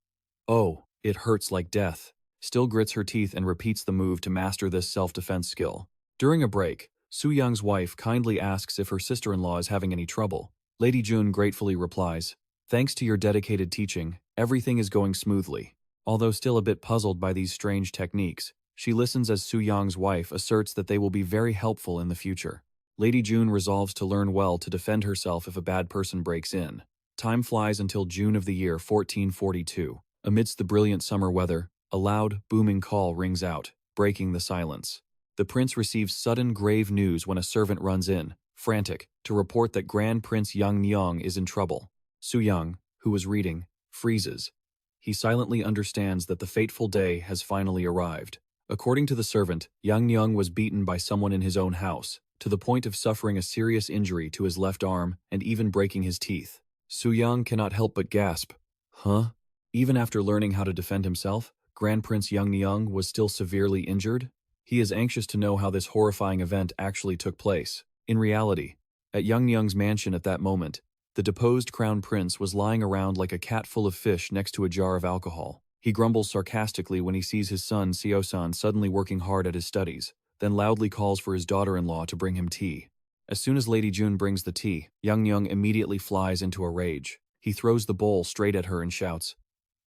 "Oh, it hurts like death," still grits her teeth and repeats the move to master this self-defense skill. During a break, Suyang's wife kindly asks if her sister-in-law is having any trouble. Lady Jun gratefully replies, "Thanks to your dedicated teaching, everything is going smoothly." Although still a bit puzzled by these strange techniques, she listens as Suyang's wife asserts that they will be very helpful in the future. Lady Jun resolves to learn well to defend herself if a bad person breaks in. Time flies until June of the year 1442. Amidst the brilliant summer weather, a loud, booming call rings out, breaking the silence. The prince receives sudden grave news when a servant runs in, frantic, to report that Grand Prince Yang is in trouble. Suyang, who was reading, freezes. He silently understands that the fateful day has finally arrived. According to the servant, Yang was beaten by someone in his own house, to the point of suffering a serious injury to his left arm and even breaking his teeth. Suyang cannot help but gasp. Huh? Even after learning how to defend himself, Grand Prince Yang was still severely injured? He is anxious to know how this horrifying event actually took place. In reality, at Yang's mansion at that moment, the deposed crown prince was lying around like a cat full of fish next to a jar of alcohol. He grumbles sarcastically when he sees his son Seosan suddenly working hard at his studies, then loudly calls for his daughter-in-law to bring him tea. As soon as Lady Jun brings the tea, Yang immediately flies into a rage. He throws the bowl straight at her and shouts,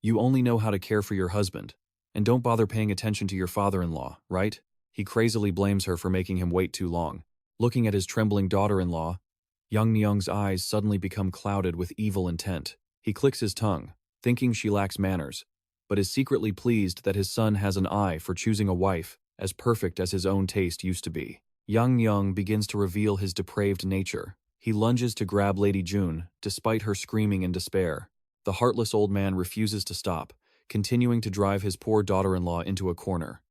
"You only know how to care for your husband, and don't bother paying attention to your father-in-law, right?" He crazily blames her for making him wait too long. Looking at his trembling daughter-in-law, Yang's eyes suddenly become clouded with evil intent. He clicks his tongue, thinking she lacks manners, but is secretly pleased that his son has an eye for choosing a wife as perfect as his own taste used to be. Yang begins to reveal his depraved nature. He lunges to grab Lady Jun, despite her screaming in despair. The heartless old man refuses to stop, continuing to drive his poor daughter-in-law into a corner.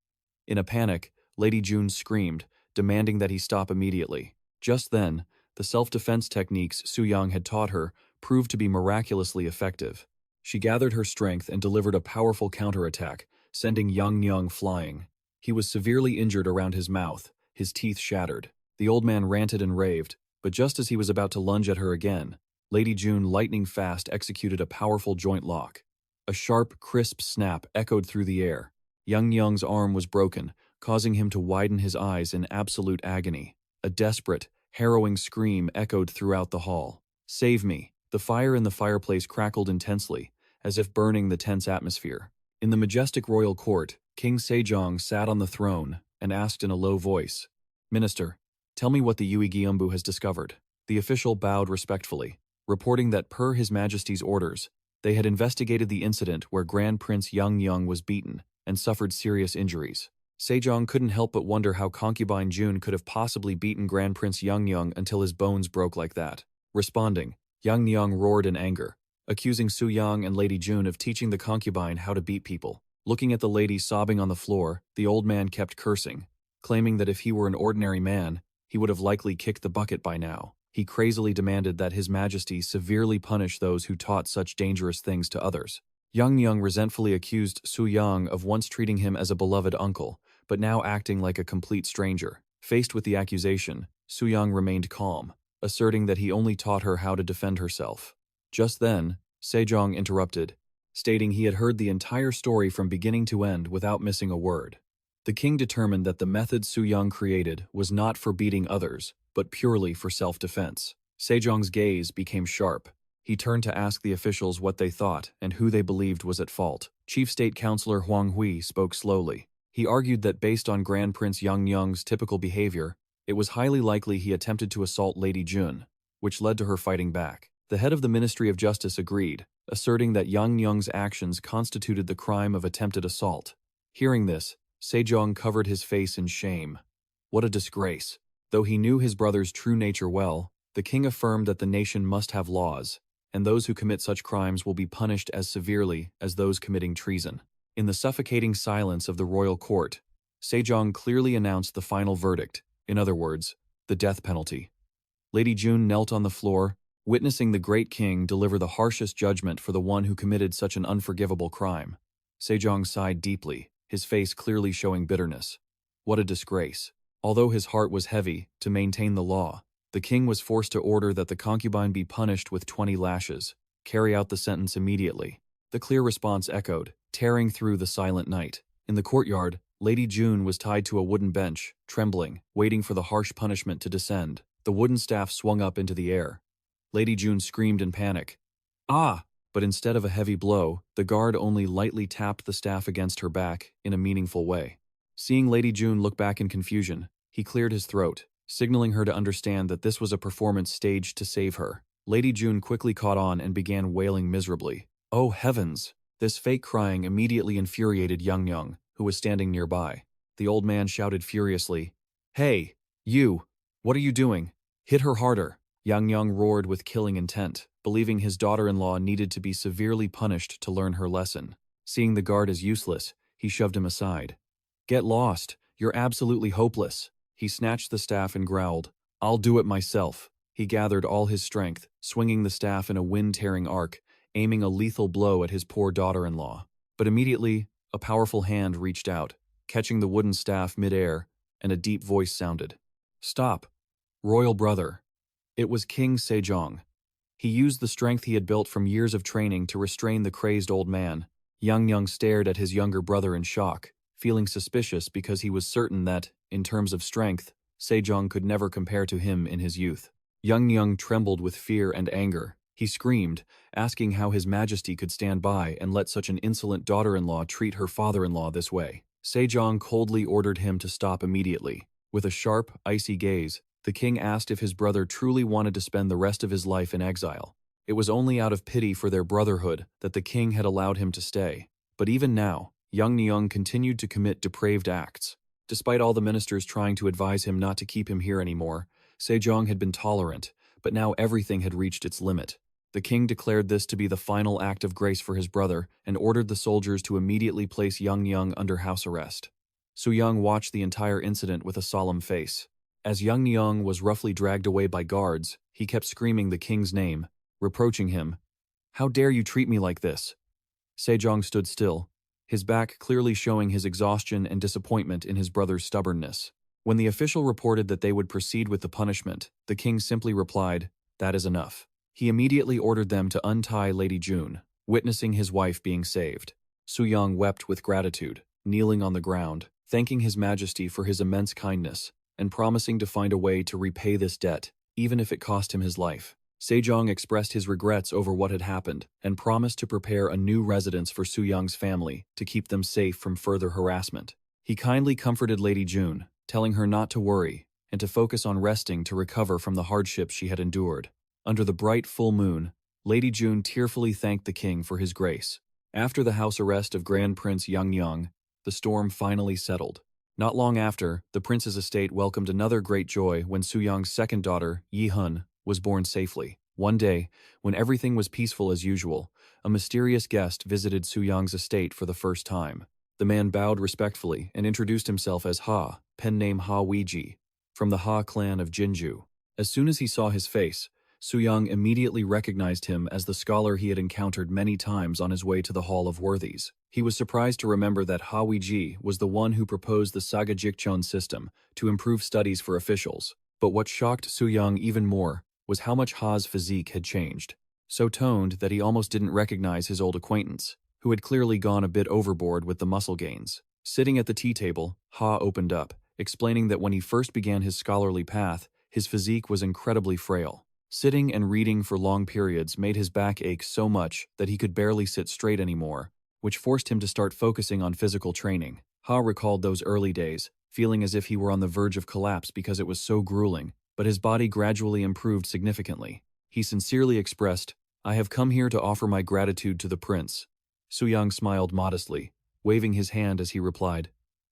In a panic, Lady Jun screamed, demanding that he stop immediately. Just then, the self-defense techniques Suyang had taught her proved to be miraculously effective. She gathered her strength and delivered a powerful counterattack, sending Yang flying. He was severely injured around his mouth, his teeth shattered. The old man ranted and raved, but just as he was about to lunge at her again, Lady Jun lightning fast executed a powerful joint lock. A sharp, crisp snap echoed through the air. Yang's arm was broken, causing him to widen his eyes in absolute agony. A desperate, harrowing scream echoed throughout the hall. "Save me!" The fire in the fireplace crackled intensely, as if burning the tense atmosphere. In the majestic royal court, King Sejong sat on the throne and asked in a low voice, "Minister, tell me what the Uigyumbu has discovered." The official bowed respectfully, reporting that per His Majesty's orders, they had investigated the incident where Grand Prince Young was beaten and suffered serious injuries. Sejong couldn't help but wonder how concubine June could have possibly beaten Grand Prince Young until his bones broke like that. Responding, Young roared in anger, accusing Suyang and Lady June of teaching the concubine how to beat people. Looking at the lady sobbing on the floor, the old man kept cursing, claiming that if he were an ordinary man, he would have likely kicked the bucket by now. He crazily demanded that His Majesty severely punish those who taught such dangerous things to others. Young resentfully accused Suyang of once treating him as a beloved uncle, but now acting like a complete stranger. Faced with the accusation, Suyang remained calm, asserting that he only taught her how to defend herself. Just then, Sejong interrupted, stating he had heard the entire story from beginning to end without missing a word. The king determined that the method Suyang created was not for beating others, but purely for self-defense. Sejong's gaze became sharp. He turned to ask the officials what they thought and who they believed was at fault. Chief State Councilor Huang Hui spoke slowly. He argued that based on Grand Prince Young's typical behavior, it was highly likely he attempted to assault Lady June, which led to her fighting back. The head of the Ministry of Justice agreed, asserting that Young's actions constituted the crime of attempted assault. Hearing this, Sejong covered his face in shame. What a disgrace. Though he knew his brother's true nature well, the king affirmed that the nation must have laws, and those who commit such crimes will be punished as severely as those committing treason. In the suffocating silence of the royal court, Sejong clearly announced the final verdict, in other words, the death penalty. Lady June knelt on the floor, witnessing the great king deliver the harshest judgment for the one who committed such an unforgivable crime. Sejong sighed deeply, his face clearly showing bitterness. What a disgrace. Although his heart was heavy to maintain the law, the king was forced to order that the concubine be punished with 20 lashes. Carry out the sentence immediately. The clear response echoed, tearing through the silent night. In the courtyard, Lady June was tied to a wooden bench, trembling, waiting for the harsh punishment to descend. The wooden staff swung up into the air. Lady June screamed in panic. "Ah!" But instead of a heavy blow, the guard only lightly tapped the staff against her back in a meaningful way. Seeing Lady June look back in confusion, he cleared his throat, signaling her to understand that this was a performance staged to save her. Lady June quickly caught on and began wailing miserably. Oh heavens! This fake crying immediately infuriated Young, who was standing nearby. The old man shouted furiously, "Hey, you! What are you doing? Hit her harder!" Young roared with killing intent, believing his daughter-in-law needed to be severely punished to learn her lesson. Seeing the guard as useless, he shoved him aside. "Get lost! You're absolutely hopeless!" He snatched the staff and growled, "I'll do it myself." He gathered all his strength, swinging the staff in a wind-tearing arc, aiming a lethal blow at his poor daughter-in-law. But immediately, a powerful hand reached out, catching the wooden staff mid-air, and a deep voice sounded. "Stop! Royal brother!" It was King Sejong. He used the strength he had built from years of training to restrain the crazed old man. Young stared at his younger brother in shock, feeling suspicious because he was certain that, in terms of strength, Sejong could never compare to him in his youth. Young trembled with fear and anger. He screamed, asking how His Majesty could stand by and let such an insolent daughter-in-law treat her father-in-law this way. Sejong coldly ordered him to stop immediately. With a sharp, icy gaze, the king asked if his brother truly wanted to spend the rest of his life in exile. It was only out of pity for their brotherhood that the king had allowed him to stay. But even now, Young continued to commit depraved acts. Despite all the ministers trying to advise him not to keep him here anymore, Sejong had been tolerant, but now everything had reached its limit. The king declared this to be the final act of grace for his brother and ordered the soldiers to immediately place Young under house arrest. Suyang watched the entire incident with a solemn face. As Young was roughly dragged away by guards, he kept screaming the king's name, reproaching him. "How dare you treat me like this?" Sejong stood still, his back clearly showing his exhaustion and disappointment in his brother's stubbornness. When the official reported that they would proceed with the punishment, the king simply replied, "That is enough." He immediately ordered them to untie Lady June, witnessing his wife being saved. Suyang wept with gratitude, kneeling on the ground, thanking His Majesty for his immense kindness, and promising to find a way to repay this debt, even if it cost him his life. Sejong expressed his regrets over what had happened and promised to prepare a new residence for Suyang's family to keep them safe from further harassment. He kindly comforted Lady June, telling her not to worry and to focus on resting to recover from the hardships she had endured. Under the bright full moon, Lady June tearfully thanked the king for his grace. After the house arrest of Grand Prince Yang, the storm finally settled. Not long after, the prince's estate welcomed another great joy when Suyang's second daughter, Yi-hun, was born safely. One day, when everything was peaceful as usual, a mysterious guest visited Suyang's estate for the first time. The man bowed respectfully and introduced himself as Ha, pen name Ha Weiji, from the Ha clan of Jinju. As soon as he saw his face, Suyang immediately recognized him as the scholar he had encountered many times on his way to the Hall of Worthies. He was surprised to remember that Ha Weiji was the one who proposed the Saga Jikchon system to improve studies for officials. But what shocked Suyang even more was how much Ha's physique had changed. So toned that he almost didn't recognize his old acquaintance, who had clearly gone a bit overboard with the muscle gains. Sitting at the tea table, Ha opened up, explaining that when he first began his scholarly path, his physique was incredibly frail. Sitting and reading for long periods made his back ache so much that he could barely sit straight anymore, which forced him to start focusing on physical training. Ha recalled those early days, feeling as if he were on the verge of collapse because it was so grueling, but his body gradually improved significantly. He sincerely expressed, "I have come here to offer my gratitude to the prince." Suyang smiled modestly, waving his hand as he replied,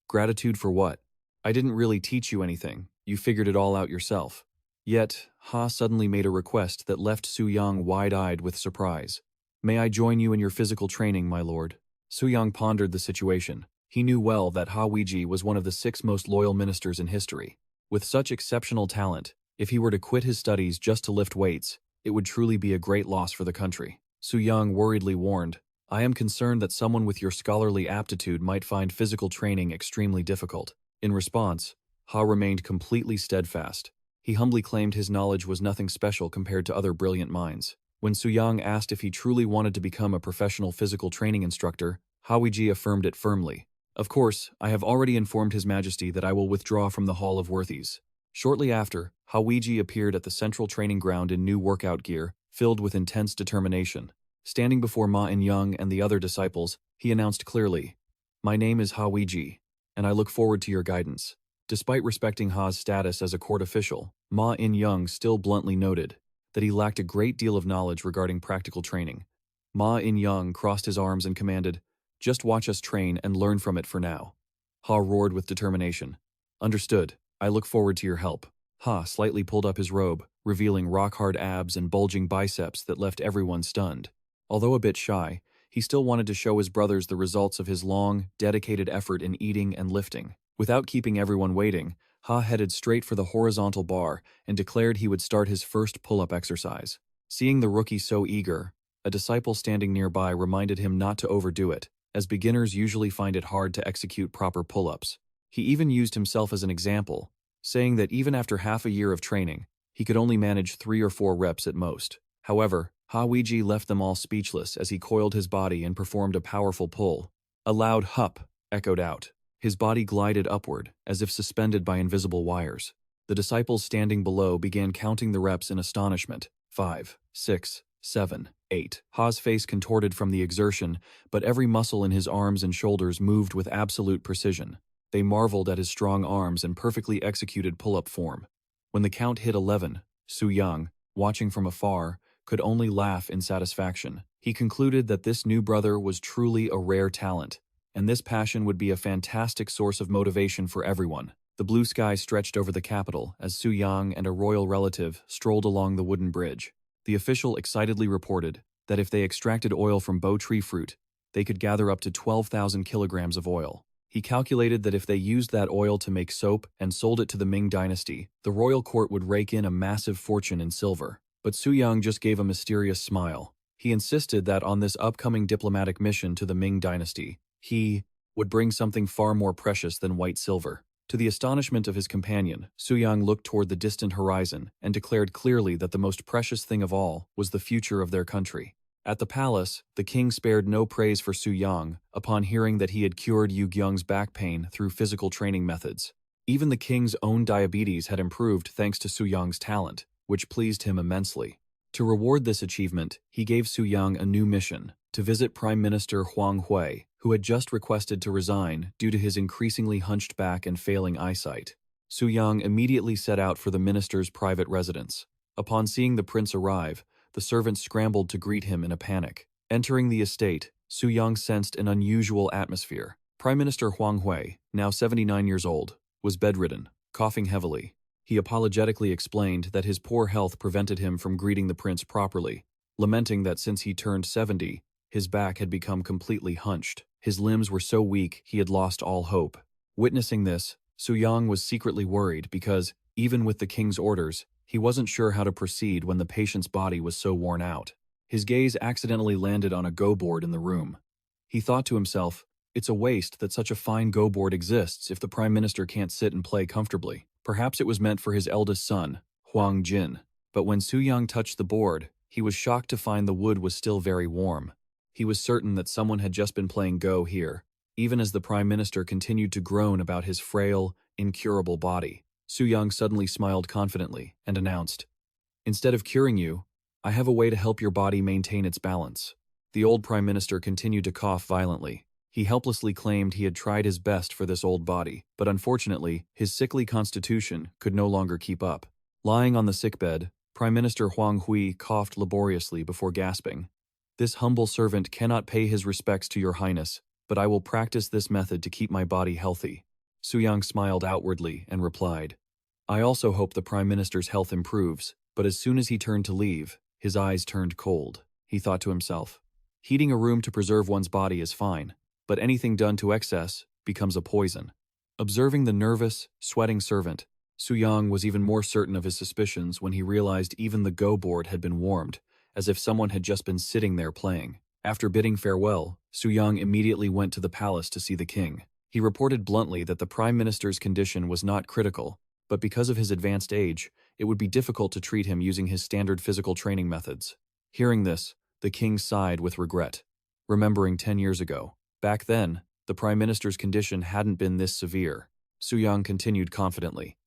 "Gratitude for what? I didn't really teach you anything, you figured it all out yourself." Yet, Ha suddenly made a request that left Suyang wide-eyed with surprise. "May I join you in your physical training, my lord?" Suyang pondered the situation. He knew well that Ha Weiji was one of the 6 most loyal ministers in history. With such exceptional talent, if he were to quit his studies just to lift weights, it would truly be a great loss for the country. Suyang worriedly warned, "I am concerned that someone with your scholarly aptitude might find physical training extremely difficult." In response, Ha remained completely steadfast. He humbly claimed his knowledge was nothing special compared to other brilliant minds. When Suyang asked if he truly wanted to become a professional physical training instructor, Ha Weiji affirmed it firmly. "Of course, I have already informed His Majesty that I will withdraw from the Hall of Worthies." Shortly after, Ha Weiji appeared at the central training ground in new workout gear, filled with intense determination. Standing before Ma In-young and the other disciples, he announced clearly, "My name is Ha Weiji, and I look forward to your guidance." Despite respecting Ha's status as a court official, Ma In-young still bluntly noted that he lacked a great deal of knowledge regarding practical training. Ma In-young crossed his arms and commanded, "Just watch us train and learn from it for now." Ha roared with determination, "Understood. I look forward to your help." Ha slightly pulled up his robe, revealing rock-hard abs and bulging biceps that left everyone stunned. Although a bit shy, he still wanted to show his brothers the results of his long, dedicated effort in eating and lifting. Without keeping everyone waiting, Ha headed straight for the horizontal bar and declared he would start his first pull-up exercise. Seeing the rookie so eager, a disciple standing nearby reminded him not to overdo it, as beginners usually find it hard to execute proper pull-ups. He even used himself as an example, saying that even after half a year of training, he could only manage 3 or 4 reps at most. However, Ha Weiji left them all speechless as he coiled his body and performed a powerful pull. A loud hup echoed out. His body glided upward, as if suspended by invisible wires. The disciples standing below began counting the reps in astonishment. 5, 6, 7, 8. Ha's face contorted from the exertion, but every muscle in his arms and shoulders moved with absolute precision. They marveled at his strong arms and perfectly executed pull-up form. When the count hit 11, Suyang, watching from afar, could only laugh in satisfaction. He concluded that this new brother was truly a rare talent, and this passion would be a fantastic source of motivation for everyone. The blue sky stretched over the capital as Suyang and a royal relative strolled along the wooden bridge. The official excitedly reported that if they extracted oil from bo tree fruit, they could gather up to 12,000 kilograms of oil. He calculated that if they used that oil to make soap and sold it to the Ming dynasty, the royal court would rake in a massive fortune in silver. But Suyang just gave a mysterious smile. He insisted that on this upcoming diplomatic mission to the Ming dynasty, he would bring something far more precious than white silver. To the astonishment of his companion, Suyang looked toward the distant horizon and declared clearly that the most precious thing of all was the future of their country. At the palace, the king spared no praise for Suyang upon hearing that he had cured Yugyung's back pain through physical training methods. Even the king's own diabetes had improved thanks to Suyang's talent, which pleased him immensely. To reward this achievement, he gave Suyang a new mission, to visit Prime Minister Huang Hui, who had just requested to resign due to his increasingly hunched back and failing eyesight. Suyang immediately set out for the minister's private residence. Upon seeing the prince arrive, the servant scrambled to greet him in a panic. Entering the estate, Suyang sensed an unusual atmosphere. Prime Minister Huang Hui, now 79 years old, was bedridden, coughing heavily. He apologetically explained that his poor health prevented him from greeting the prince properly, lamenting that since he turned 70, his back had become completely hunched. His limbs were so weak he had lost all hope. Witnessing this, Suyang was secretly worried because, even with the king's orders, he wasn't sure how to proceed when the patient's body was so worn out. His gaze accidentally landed on a go board in the room. He thought to himself, it's a waste that such a fine go board exists if the prime minister can't sit and play comfortably. Perhaps it was meant for his eldest son, Huang Jin. But when Suyang touched the board, he was shocked to find the wood was still very warm. He was certain that someone had just been playing Go here, even as the prime minister continued to groan about his frail, incurable body. Suyang suddenly smiled confidently and announced, "Instead of curing you, I have a way to help your body maintain its balance." The old prime minister continued to cough violently. He helplessly claimed he had tried his best for this old body, but unfortunately, his sickly constitution could no longer keep up. Lying on the sickbed, Prime Minister Huang Hui coughed laboriously before gasping. "This humble servant cannot pay his respects to your highness, but I will practice this method to keep my body healthy." Suyang smiled outwardly and replied, "I also hope the Prime Minister's health improves," but as soon as he turned to leave, his eyes turned cold. He thought to himself, "Heating a room to preserve one's body is fine, but anything done to excess becomes a poison." Observing the nervous, sweating servant, Suyang was even more certain of his suspicions when he realized even the go board had been warmed, as if someone had just been sitting there playing. After bidding farewell, Suyang immediately went to the palace to see the king. He reported bluntly that the prime minister's condition was not critical, but because of his advanced age, it would be difficult to treat him using his standard physical training methods. Hearing this, the king sighed with regret, remembering 10 years ago. Back then, the prime minister's condition hadn't been this severe. Suyang continued confidently,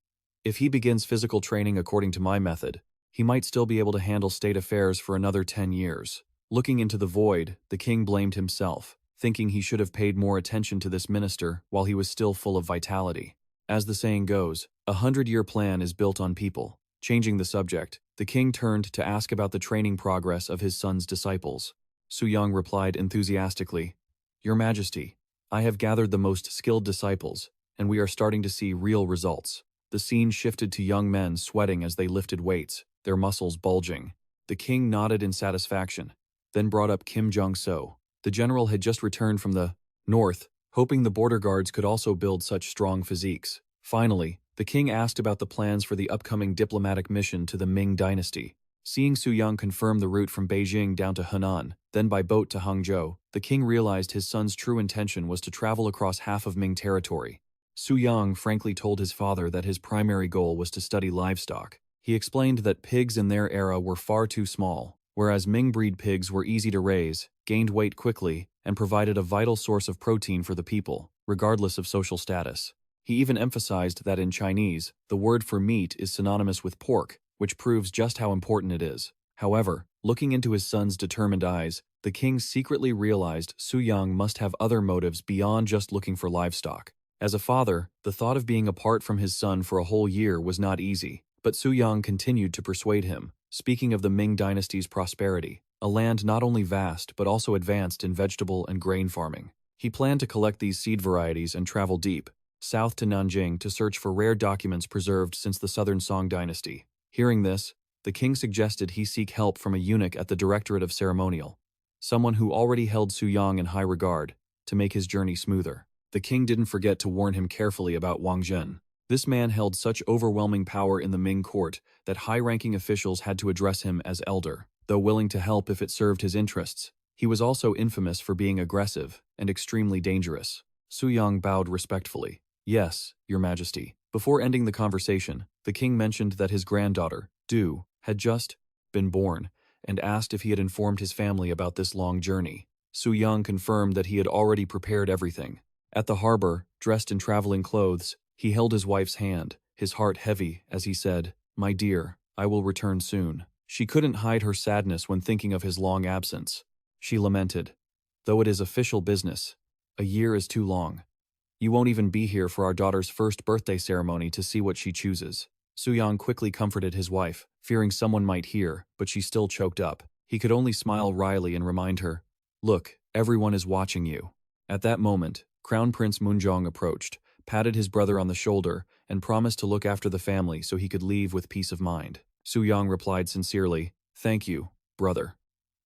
"If he begins physical training according to my method, he might still be able to handle state affairs for another 10 years. Looking into the void, the king blamed himself, thinking he should have paid more attention to this minister while he was still full of vitality. As the saying goes, 100-year plan is built on people. Changing the subject, the king turned to ask about the training progress of his son's disciples. Suyang replied enthusiastically, "Your Majesty, I have gathered the most skilled disciples, and we are starting to see real results." The scene shifted to young men sweating as they lifted weights, their muscles bulging. The king nodded in satisfaction, then brought up Kim Jong-so. The general had just returned from the north, hoping the border guards could also build such strong physiques. Finally, the king asked about the plans for the upcoming diplomatic mission to the Ming dynasty. Seeing Suyang confirm the route from Beijing down to Henan, then by boat to Hangzhou, the king realized his son's true intention was to travel across half of Ming territory. Suyang frankly told his father that his primary goal was to study livestock. He explained that pigs in their era were far too small, whereas Ming breed pigs were easy to raise, gained weight quickly, and provided a vital source of protein for the people, regardless of social status. He even emphasized that in Chinese, the word for meat is synonymous with pork, which proves just how important it is. However, looking into his son's determined eyes, the king secretly realized Suyang must have other motives beyond just looking for livestock. As a father, the thought of being apart from his son for a whole year was not easy, but Suyang continued to persuade him, speaking of the Ming dynasty's prosperity, a land not only vast but also advanced in vegetable and grain farming. He planned to collect these seed varieties and travel deep, south to Nanjing to search for rare documents preserved since the Southern Song dynasty. Hearing this, the king suggested he seek help from a eunuch at the Directorate of Ceremonial, someone who already held Suyang in high regard, to make his journey smoother. The king didn't forget to warn him carefully about Wang Zhen. This man held such overwhelming power in the Ming court that high-ranking officials had to address him as elder. Though willing to help if it served his interests, he was also infamous for being aggressive and extremely dangerous. Suyang bowed respectfully. "Yes, Your Majesty." Before ending the conversation, the king mentioned that his granddaughter, Du, had just been born, and asked if he had informed his family about this long journey. Suyang confirmed that he had already prepared everything. At the harbor, dressed in traveling clothes, he held his wife's hand, his heart heavy, as he said, "My dear, I will return soon." She couldn't hide her sadness when thinking of his long absence. She lamented, "Though it is official business, a year is too long. You won't even be here for our daughter's first birthday ceremony to see what she chooses." Suyang quickly comforted his wife, fearing someone might hear, but she still choked up. He could only smile wryly and remind her, "Look, everyone is watching you." At that moment, Crown Prince Moonjong approached, patted his brother on the shoulder, and promised to look after the family so he could leave with peace of mind. Suyang replied sincerely, "Thank you, brother.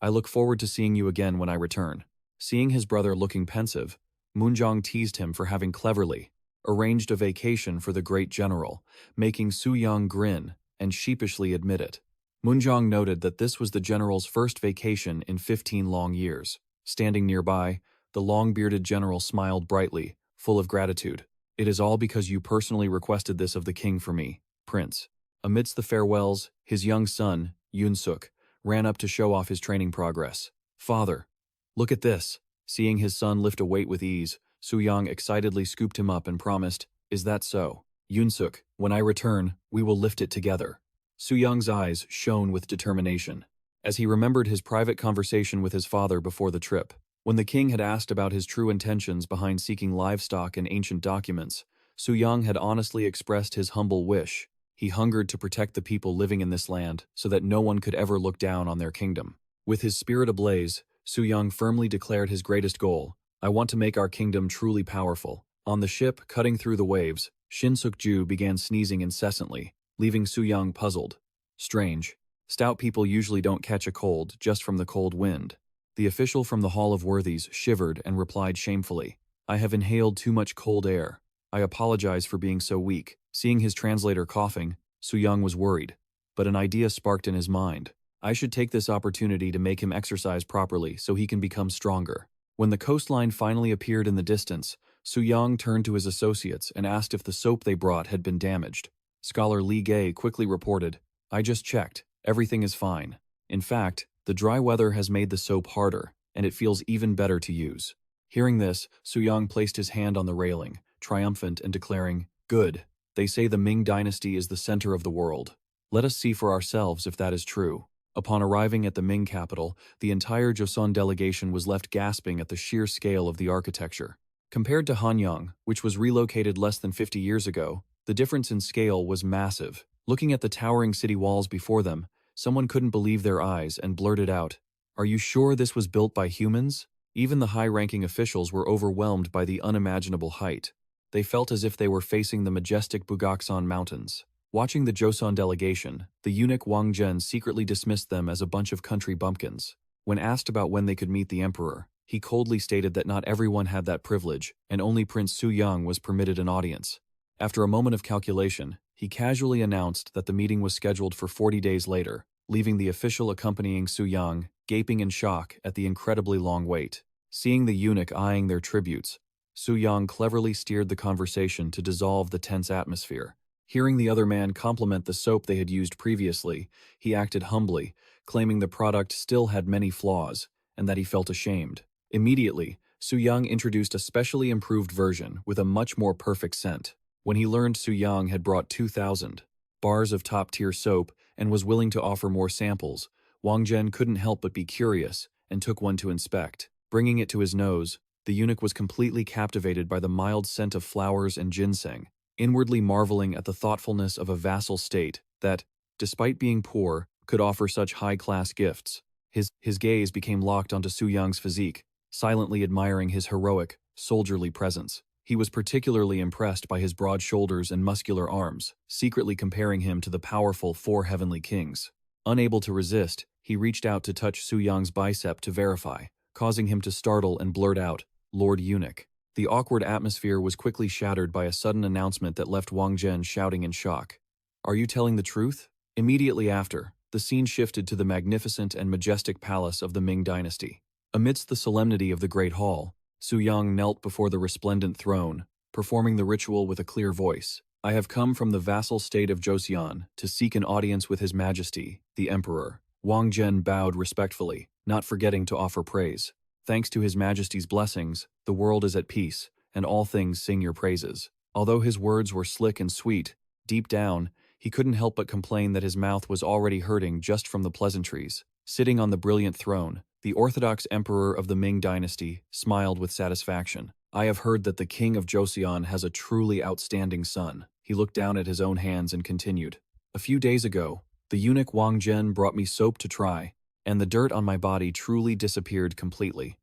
I look forward to seeing you again when I return." Seeing his brother looking pensive, Moonjong teased him for having cleverly arranged a vacation for the great general, making Suyang grin and sheepishly admit it. Moonjong noted that this was the general's first vacation in 15 long years. Standing nearby, the long-bearded general smiled brightly, full of gratitude. "It is all because you personally requested this of the king for me, Prince." Amidst the farewells, his young son, Yoon-suk, ran up to show off his training progress. "Father, look at this." Seeing his son lift a weight with ease, Suyang excitedly scooped him up and promised, "Is that so? Yoon-suk, when I return, we will lift it together." Suyang's eyes shone with determination, as he remembered his private conversation with his father before the trip. When the king had asked about his true intentions behind seeking livestock and ancient documents, Suyang had honestly expressed his humble wish. He hungered to protect the people living in this land so that no one could ever look down on their kingdom. With his spirit ablaze, Suyang firmly declared his greatest goal: "I want to make our kingdom truly powerful." On the ship, cutting through the waves, Shin-suk-ju began sneezing incessantly, leaving Suyang puzzled. Strange. Stout people usually don't catch a cold just from the cold wind. The official from the Hall of Worthies shivered and replied shamefully, "I have inhaled too much cold air. I apologize for being so weak." Seeing his translator coughing, Suyang was worried, but an idea sparked in his mind. "I should take this opportunity to make him exercise properly so he can become stronger." When the coastline finally appeared in the distance, Suyang turned to his associates and asked if the soap they brought had been damaged. Scholar Li Gay quickly reported, "I just checked. Everything is fine. In fact, the dry weather has made the soap harder, and it feels even better to use." Hearing this, Suyang placed his hand on the railing, triumphant and declaring, "Good. They say the Ming dynasty is the center of the world. Let us see for ourselves if that is true." Upon arriving at the Ming capital, the entire Joseon delegation was left gasping at the sheer scale of the architecture. Compared to Hanyang, which was relocated less than 50 years ago, the difference in scale was massive. Looking at the towering city walls before them, someone couldn't believe their eyes and blurted out, "Are you sure this was built by humans?" Even the high-ranking officials were overwhelmed by the unimaginable height. They felt as if they were facing the majestic Bugaksan Mountains. Watching the Joseon delegation, the eunuch Wang Zhen secretly dismissed them as a bunch of country bumpkins. When asked about when they could meet the emperor, he coldly stated that not everyone had that privilege, and only Prince Suyang was permitted an audience. After a moment of calculation, he casually announced that the meeting was scheduled for 40 days later, leaving the official accompanying Suyang, gaping in shock at the incredibly long wait. Seeing the eunuch eyeing their tributes, Suyang cleverly steered the conversation to dissolve the tense atmosphere. Hearing the other man compliment the soap they had used previously, he acted humbly, claiming the product still had many flaws, and that he felt ashamed. Immediately, Suyang introduced a specially improved version with a much more perfect scent. When he learned Suyang had brought 2,000 bars of top-tier soap and was willing to offer more samples, Wang Zhen couldn't help but be curious and took one to inspect. Bringing it to his nose, the eunuch was completely captivated by the mild scent of flowers and ginseng, inwardly marveling at the thoughtfulness of a vassal state that, despite being poor, could offer such high-class gifts. His gaze became locked onto Suyang's physique, silently admiring his heroic, soldierly presence. He was particularly impressed by his broad shoulders and muscular arms, secretly comparing him to the powerful 4 heavenly kings. Unable to resist, he reached out to touch Suyang's bicep to verify, causing him to startle and blurt out, "Lord Eunuch." The awkward atmosphere was quickly shattered by a sudden announcement that left Wang Zhen shouting in shock. "Are you telling the truth?" Immediately after, the scene shifted to the magnificent and majestic palace of the Ming dynasty. Amidst the solemnity of the Great Hall, Suyang knelt before the resplendent throne, performing the ritual with a clear voice. "I have come from the vassal state of Joseon to seek an audience with His Majesty, the Emperor." Wang Zhen bowed respectfully, not forgetting to offer praise. Thanks to His Majesty's blessings, the world is at peace, and all things sing your praises. Although his words were slick and sweet, deep down, he couldn't help but complain that his mouth was already hurting just from the pleasantries. Sitting on the brilliant throne, the orthodox emperor of the Ming dynasty smiled with satisfaction. I have heard that the king of Joseon has a truly outstanding son. He looked down at his own hands and continued. A few days ago, the eunuch Wang Zhen brought me soap to try, and the dirt on my body truly disappeared completely.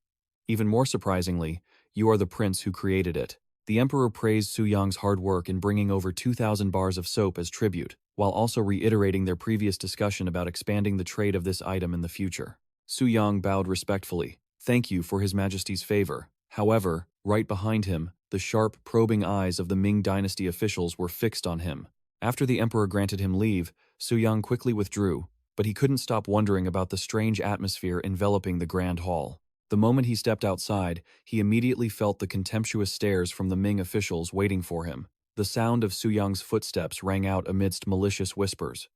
Even more surprisingly, you are the prince who created it. The emperor praised Suyang's hard work in bringing over 2,000 bars of soap as tribute, while also reiterating their previous discussion about expanding the trade of this item in the future. Suyang bowed respectfully. Thank you for His Majesty's favor. However, right behind him, the sharp, probing eyes of the Ming dynasty officials were fixed on him. After the emperor granted him leave, Suyang quickly withdrew, but he couldn't stop wondering about the strange atmosphere enveloping the grand hall. The moment he stepped outside, he immediately felt the contemptuous stares from the Ming officials waiting for him. The sound of Suyang's footsteps rang out amidst malicious whispers.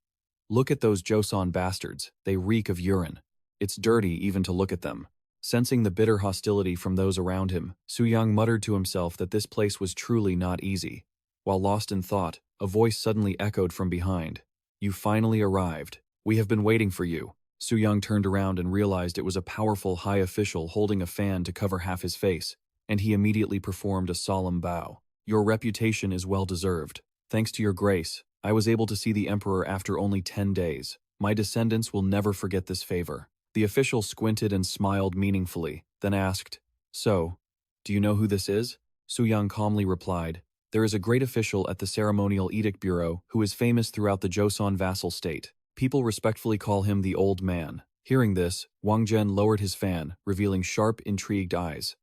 Look at those Joseon bastards, they reek of urine. It's dirty even to look at them. Sensing the bitter hostility from those around him, Suyang muttered to himself that this place was truly not easy. While lost in thought, a voice suddenly echoed from behind. You finally arrived. We have been waiting for you. Suyang turned around and realized it was a powerful high official holding a fan to cover half his face, and he immediately performed a solemn bow. Your reputation is well deserved. Thanks to your grace, I was able to see the emperor after only 10 days. My descendants will never forget this favor. The official squinted and smiled meaningfully, then asked, So, do you know who this is? Suyang calmly replied, There is a great official at the Ceremonial Edict Bureau who is famous throughout the Joseon vassal state. People respectfully call him the Old Man. Hearing this, Wang Zhen lowered his fan, revealing sharp, intrigued eyes.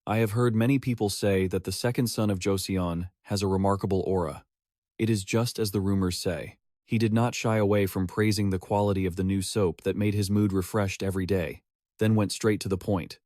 I have heard many people say that the second son of Joseon has a remarkable aura. It is just as the rumors say. He did not shy away from praising the quality of the new soap that made his mood refreshed every day, then went straight to the point.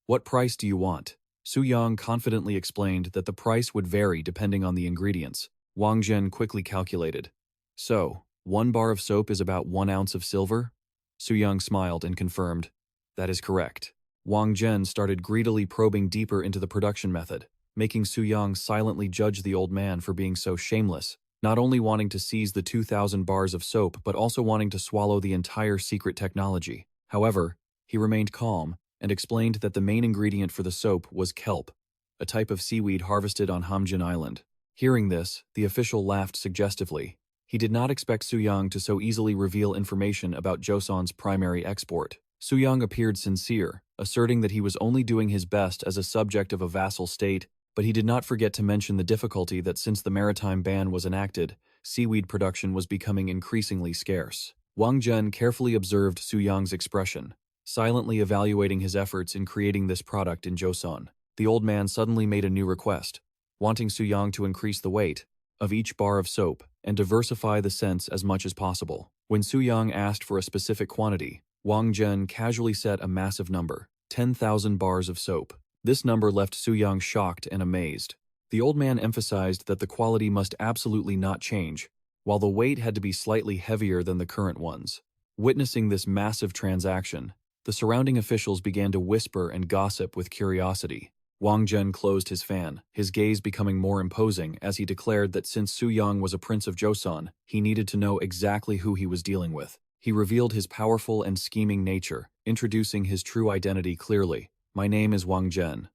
What price do you want? Suyang confidently explained that the price would vary depending on the ingredients. Wang Zhen quickly calculated. So, 1 bar of soap is about 1 ounce of silver? Suyang smiled and confirmed. That is correct. Wang Zhen started greedily probing deeper into the production method, making Suyang silently judge the old man for being so shameless, not only wanting to seize the 2,000 bars of soap but also wanting to swallow the entire secret technology. However, he remained calm and explained that the main ingredient for the soap was kelp, a type of seaweed harvested on Hamjin Island. Hearing this, the official laughed suggestively. He did not expect Suyang to so easily reveal information about Joseon's primary export. Suyang appeared sincere, asserting that he was only doing his best as a subject of a vassal state, but he did not forget to mention the difficulty that since the maritime ban was enacted, seaweed production was becoming increasingly scarce. Wang Zhen carefully observed Suyang's expression, silently evaluating his efforts in creating this product in Joseon. The old man suddenly made a new request, wanting Suyang to increase the weight of each bar of soap and diversify the scents as much as possible. When Suyang asked for a specific quantity, Wang Zhen casually set a massive number, 10,000 bars of soap. This number left Suyang shocked and amazed. The old man emphasized that the quality must absolutely not change, while the weight had to be slightly heavier than the current ones. Witnessing this massive transaction, the surrounding officials began to whisper and gossip with curiosity. Wang Zhen closed his fan, his gaze becoming more imposing as he declared that since Suyang was a prince of Joseon, he needed to know exactly who he was dealing with. He revealed his powerful and scheming nature, introducing his true identity clearly. My name is Wang Zhen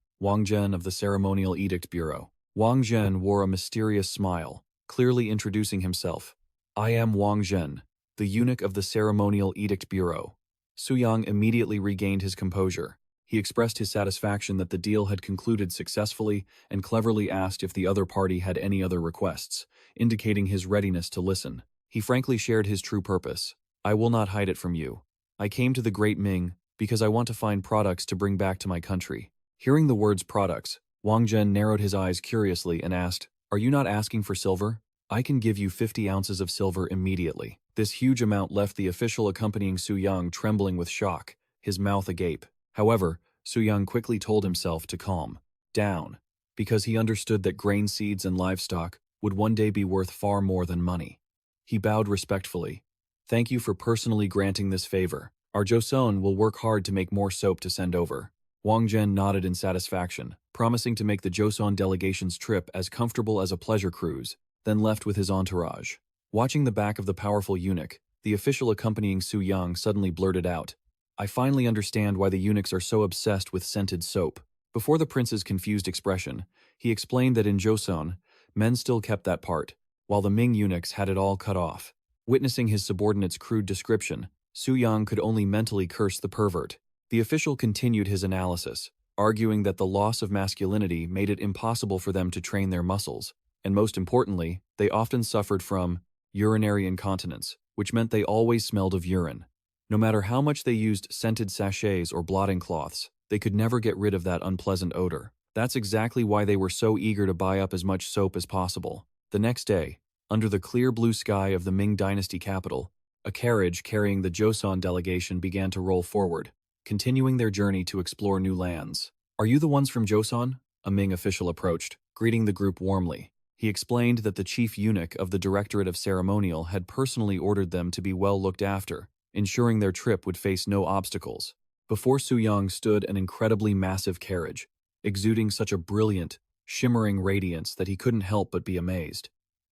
of the Ceremonial Edict Bureau. Wang Zhen wore a mysterious smile, clearly introducing himself. I am Wang Zhen, the eunuch of the Ceremonial Edict Bureau. Suyang immediately regained his composure. He expressed his satisfaction that the deal had concluded successfully and cleverly asked if the other party had any other requests, indicating his readiness to listen. He frankly shared his true purpose. I will not hide it from you. I came to the Great Ming because I want to find products to bring back to my country. Hearing the words products, Wang Zhen narrowed his eyes curiously and asked, Are you not asking for silver? I can give you 50 ounces of silver immediately. This huge amount left the official accompanying Suyang trembling with shock, his mouth agape. However, Suyang quickly told himself to calm down, because he understood that grain seeds and livestock would one day be worth far more than money. He bowed respectfully. Thank you for personally granting this favor. Our Joseon will work hard to make more soap to send over. Wang Zhen nodded in satisfaction, promising to make the Joseon delegation's trip as comfortable as a pleasure cruise, then left with his entourage. Watching the back of the powerful eunuch, the official accompanying Suyang suddenly blurted out, "I finally understand why the eunuchs are so obsessed with scented soap." Before the prince's confused expression, he explained that in Joseon, men still kept that part, while the Ming eunuchs had it all cut off. Witnessing his subordinate's crude description, Suyang could only mentally curse the pervert. The official continued his analysis, arguing that the loss of masculinity made it impossible for them to train their muscles, and most importantly, they often suffered from urinary incontinence, which meant they always smelled of urine. No matter how much they used scented sachets or blotting cloths, they could never get rid of that unpleasant odor. That's exactly why they were so eager to buy up as much soap as possible. The next day, under the clear blue sky of the Ming dynasty capital, a carriage carrying the Joseon delegation began to roll forward, continuing their journey to explore new lands. "Are you the ones from Joseon?" A Ming official approached, greeting the group warmly. He explained that the chief eunuch of the Directorate of Ceremonial had personally ordered them to be well looked after, ensuring their trip would face no obstacles. Before Suyang stood an incredibly massive carriage, exuding such a brilliant, shimmering radiance that he couldn't help but be amazed.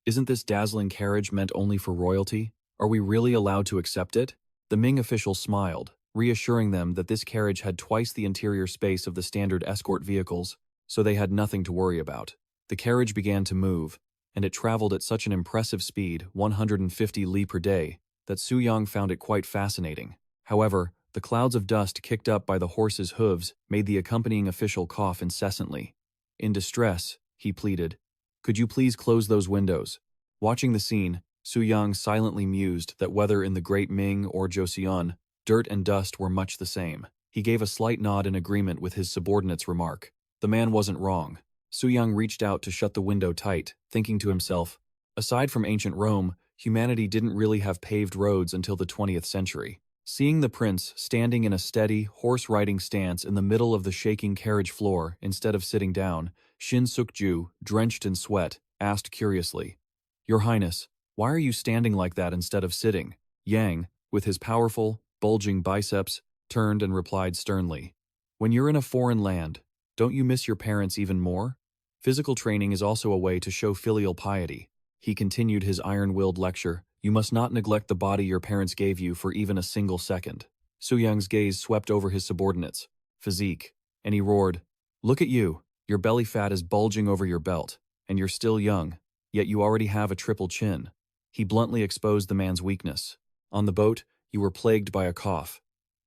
"Isn't this dazzling carriage meant only for royalty? Are we really allowed to accept it?" The Ming official smiled, reassuring them that this carriage had twice the interior space of the standard escort vehicles, so they had nothing to worry about. The carriage began to move, and it traveled at such an impressive speed, 150 li per day, that Suyang found it quite fascinating. However, the clouds of dust kicked up by the horse's hooves made the accompanying official cough incessantly. In distress, he pleaded, "Could you please close those windows?" Watching the scene, Suyang silently mused that whether in the Great Ming or Joseon, dirt and dust were much the same. He gave a slight nod in agreement with his subordinate's remark. The man wasn't wrong. Suyang reached out to shut the window tight, thinking to himself, aside from ancient Rome, humanity didn't really have paved roads until the 20th century. Seeing the prince standing in a steady, horse-riding stance in the middle of the shaking carriage floor instead of sitting down, Shin Suk-ju, drenched in sweat, asked curiously, "Your Highness, why are you standing like that instead of sitting?" Yang, with his powerful, bulging biceps, turned and replied sternly, "When you're in a foreign land, don't you miss your parents even more? Physical training is also a way to show filial piety." He continued his iron-willed lecture, "You must not neglect the body your parents gave you for even a single second." Suyang's gaze swept over his subordinates' physique, and he roared, "Look at you, your belly fat is bulging over your belt, and you're still young, yet you already have a triple chin." He bluntly exposed the man's weakness. "On the boat, you were plagued by a cough.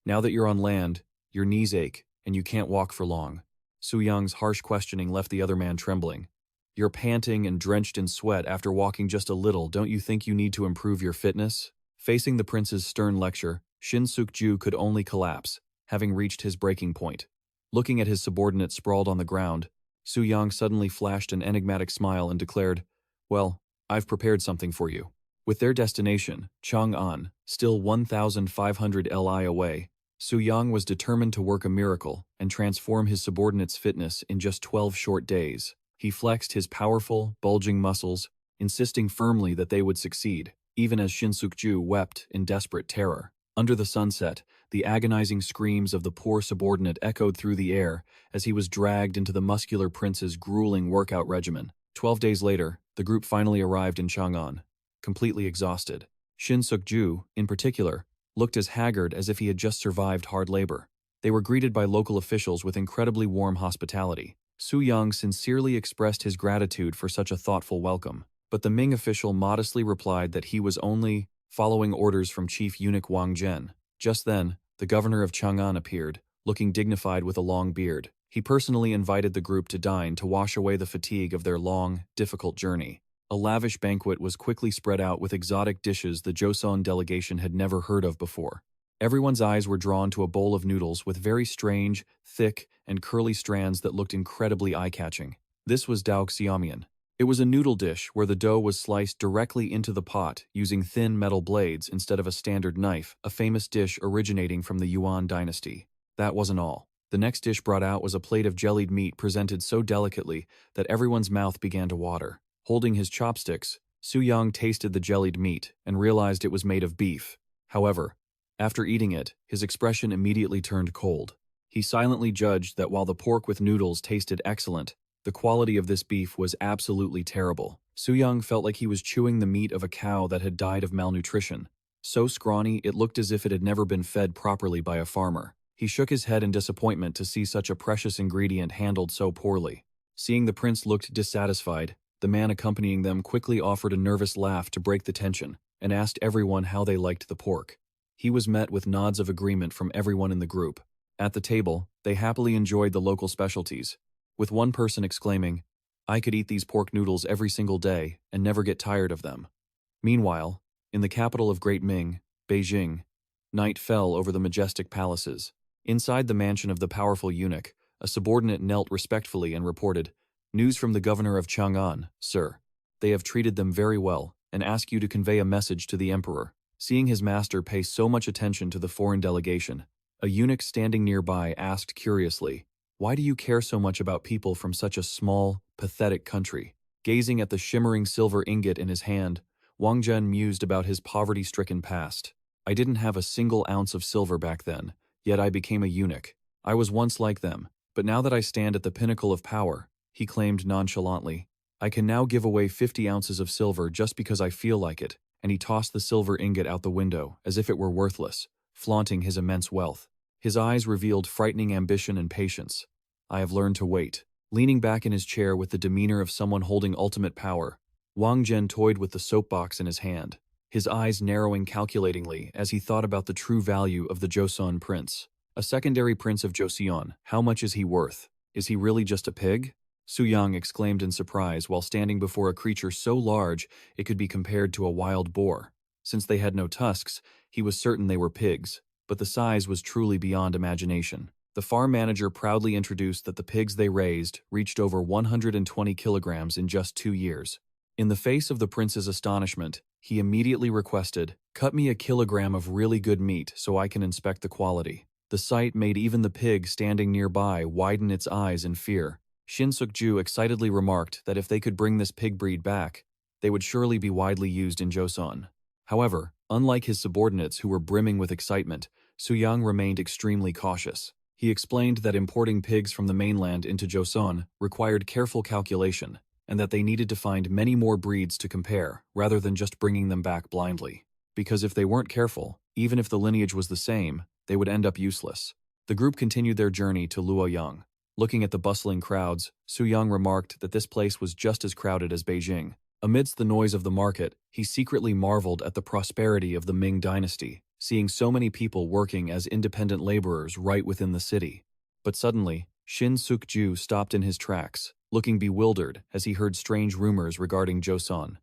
Now that you're on land, your knees ache, and you can't walk for long." Suyang's harsh questioning left the other man trembling. "You're panting and drenched in sweat after walking just a little. Don't you think you need to improve your fitness?" Facing the prince's stern lecture, Shin Suk-ju could only collapse, having reached his breaking point. Looking at his subordinate sprawled on the ground, Suyang suddenly flashed an enigmatic smile and declared, "Well, I've prepared something for you." With their destination, Chang'an, still 1,500 li away, Suyang was determined to work a miracle and transform his subordinate's fitness in just 12 short days. He flexed his powerful, bulging muscles, insisting firmly that they would succeed, even as Shin Suk-ju wept in desperate terror. Under the sunset, the agonizing screams of the poor subordinate echoed through the air as he was dragged into the muscular prince's grueling workout regimen. 12 days later, the group finally arrived in Chang'an, completely exhausted. Shin Suk-ju, in particular, looked as haggard as if he had just survived hard labor. They were greeted by local officials with incredibly warm hospitality. Suyang sincerely expressed his gratitude for such a thoughtful welcome, but the Ming official modestly replied that he was only following orders from Chief Eunuch Wang Zhen. Just then, the governor of Chang'an appeared, looking dignified with a long beard. He personally invited the group to dine to wash away the fatigue of their long, difficult journey. A lavish banquet was quickly spread out with exotic dishes the Joseon delegation had never heard of before. Everyone's eyes were drawn to a bowl of noodles with very strange, thick, and curly strands that looked incredibly eye-catching. This was daoxiamian. It was a noodle dish where the dough was sliced directly into the pot using thin metal blades instead of a standard knife, a famous dish originating from the Yuan dynasty. That wasn't all. The next dish brought out was a plate of jellied meat presented so delicately that everyone's mouth began to water. Holding his chopsticks, Suyang tasted the jellied meat and realized it was made of beef. However, after eating it, his expression immediately turned cold. He silently judged that while the pork with noodles tasted excellent, the quality of this beef was absolutely terrible. Suyang felt like he was chewing the meat of a cow that had died of malnutrition. So scrawny, it looked as if it had never been fed properly by a farmer. He shook his head in disappointment to see such a precious ingredient handled so poorly. Seeing the prince looked dissatisfied, the man accompanying them quickly offered a nervous laugh to break the tension and asked everyone how they liked the pork. He was met with nods of agreement from everyone in the group. At the table, they happily enjoyed the local specialties, with one person exclaiming, "I could eat these pork noodles every single day and never get tired of them." Meanwhile, in the capital of Great Ming, Beijing, night fell over the majestic palaces. Inside the mansion of the powerful eunuch, a subordinate knelt respectfully and reported, "News from the governor of Chang'an, sir. They have treated them very well and ask you to convey a message to the emperor." Seeing his master pay so much attention to the foreign delegation, a eunuch standing nearby asked curiously, "Why do you care so much about people from such a small, pathetic country?" Gazing at the shimmering silver ingot in his hand, Wang Zhen mused about his poverty-stricken past. "I didn't have a single ounce of silver back then, yet I became a eunuch. I was once like them, but now that I stand at the pinnacle of power," he claimed nonchalantly, "I can now give away 50 ounces of silver just because I feel like it," and he tossed the silver ingot out the window as if it were worthless, flaunting his immense wealth. His eyes revealed frightening ambition and patience. "I have learned to wait." Leaning back in his chair with the demeanor of someone holding ultimate power, Wang Zhen toyed with the soapbox in his hand, his eyes narrowing calculatingly as he thought about the true value of the Joseon prince. A secondary prince of Joseon, how much is he worth? Is he really just a pig? Suyang exclaimed in surprise while standing before a creature so large it could be compared to a wild boar. Since they had no tusks, he was certain they were pigs, but the size was truly beyond imagination. The farm manager proudly introduced that the pigs they raised reached over 120 kilograms in just 2 years. In the face of the prince's astonishment, he immediately requested, "Cut me a kilogram of really good meat so I can inspect the quality." The sight made even the pig standing nearby widen its eyes in fear. Shin Suk-ju excitedly remarked that if they could bring this pig breed back, they would surely be widely used in Joseon. However, unlike his subordinates who were brimming with excitement, Suyang remained extremely cautious. He explained that importing pigs from the mainland into Joseon required careful calculation, and that they needed to find many more breeds to compare, rather than just bringing them back blindly. Because if they weren't careful, even if the lineage was the same, they would end up useless. The group continued their journey to Luoyang. Looking at the bustling crowds, Suyang remarked that this place was just as crowded as Beijing. Amidst the noise of the market, he secretly marveled at the prosperity of the Ming dynasty, seeing so many people working as independent laborers right within the city. But suddenly, Shin Suk-ju stopped in his tracks, looking bewildered as he heard strange rumors regarding Joseon.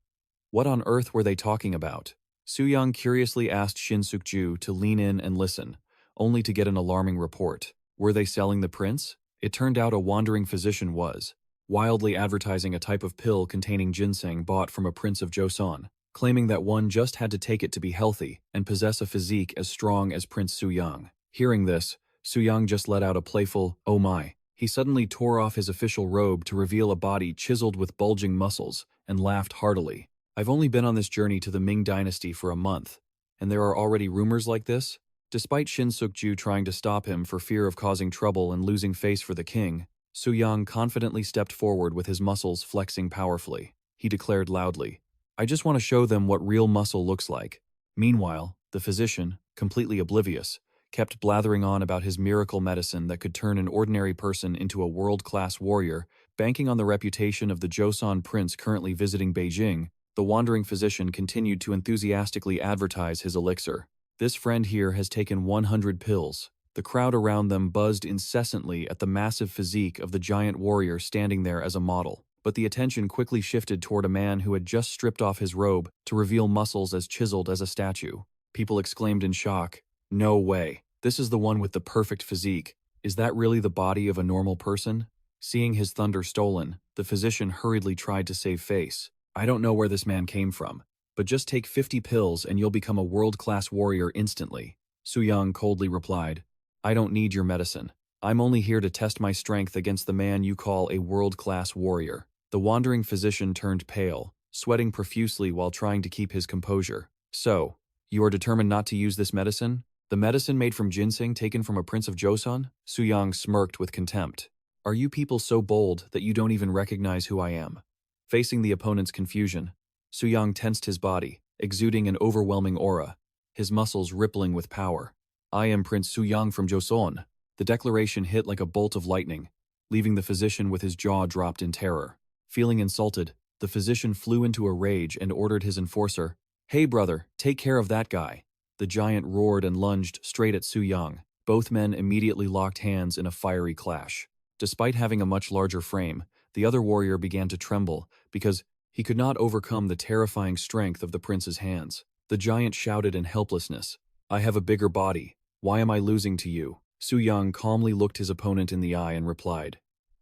What on earth were they talking about? Suyang curiously asked Shin Suk-ju to lean in and listen, only to get an alarming report. Were they selling the prince? It turned out a wandering physician was wildly advertising a type of pill containing ginseng bought from a prince of Joseon, claiming that one just had to take it to be healthy and possess a physique as strong as Prince Suyang. Hearing this, Suyang just let out a playful, "Oh my." He suddenly tore off his official robe to reveal a body chiseled with bulging muscles and laughed heartily. "I've only been on this journey to the Ming dynasty for a month, and there are already rumors like this?" Despite Shin Suk-ju trying to stop him for fear of causing trouble and losing face for the king, Suyang confidently stepped forward with his muscles flexing powerfully. He declared loudly, "I just want to show them what real muscle looks like." Meanwhile, the physician, completely oblivious, kept blathering on about his miracle medicine that could turn an ordinary person into a world-class warrior. Banking on the reputation of the Joseon prince currently visiting Beijing, the wandering physician continued to enthusiastically advertise his elixir. "This friend here has taken 100 pills." The crowd around them buzzed incessantly at the massive physique of the giant warrior standing there as a model. But the attention quickly shifted toward a man who had just stripped off his robe to reveal muscles as chiseled as a statue. People exclaimed in shock, "No way. This is the one with the perfect physique. Is that really the body of a normal person?" Seeing his thunder stolen, the physician hurriedly tried to save face. "I don't know where this man came from, but just take 50 pills and you'll become a world-class warrior instantly." Suyang coldly replied, "I don't need your medicine. I'm only here to test my strength against the man you call a world-class warrior." The wandering physician turned pale, sweating profusely while trying to keep his composure. "So, You are determined not to use this medicine? The medicine made from ginseng taken from a prince of Joseon? Suyang smirked with contempt. Are you people so bold that you don't even recognize who I am? Facing the opponent's confusion, Suyang tensed his body, exuding an overwhelming aura, his muscles rippling with power. I am Prince Suyang from Joseon. The declaration hit like a bolt of lightning, leaving the physician with his jaw dropped in terror. Feeling insulted, the physician flew into a rage and ordered his enforcer, "Hey brother, take care of that guy." The giant roared and lunged straight at Suyang. Both men immediately locked hands in a fiery clash. Despite having a much larger frame, the other warrior began to tremble because he could not overcome the terrifying strength of the prince's hands. The giant shouted in helplessness, "I have a bigger body. Why am I losing to you?" Suyang calmly looked his opponent in the eye and replied,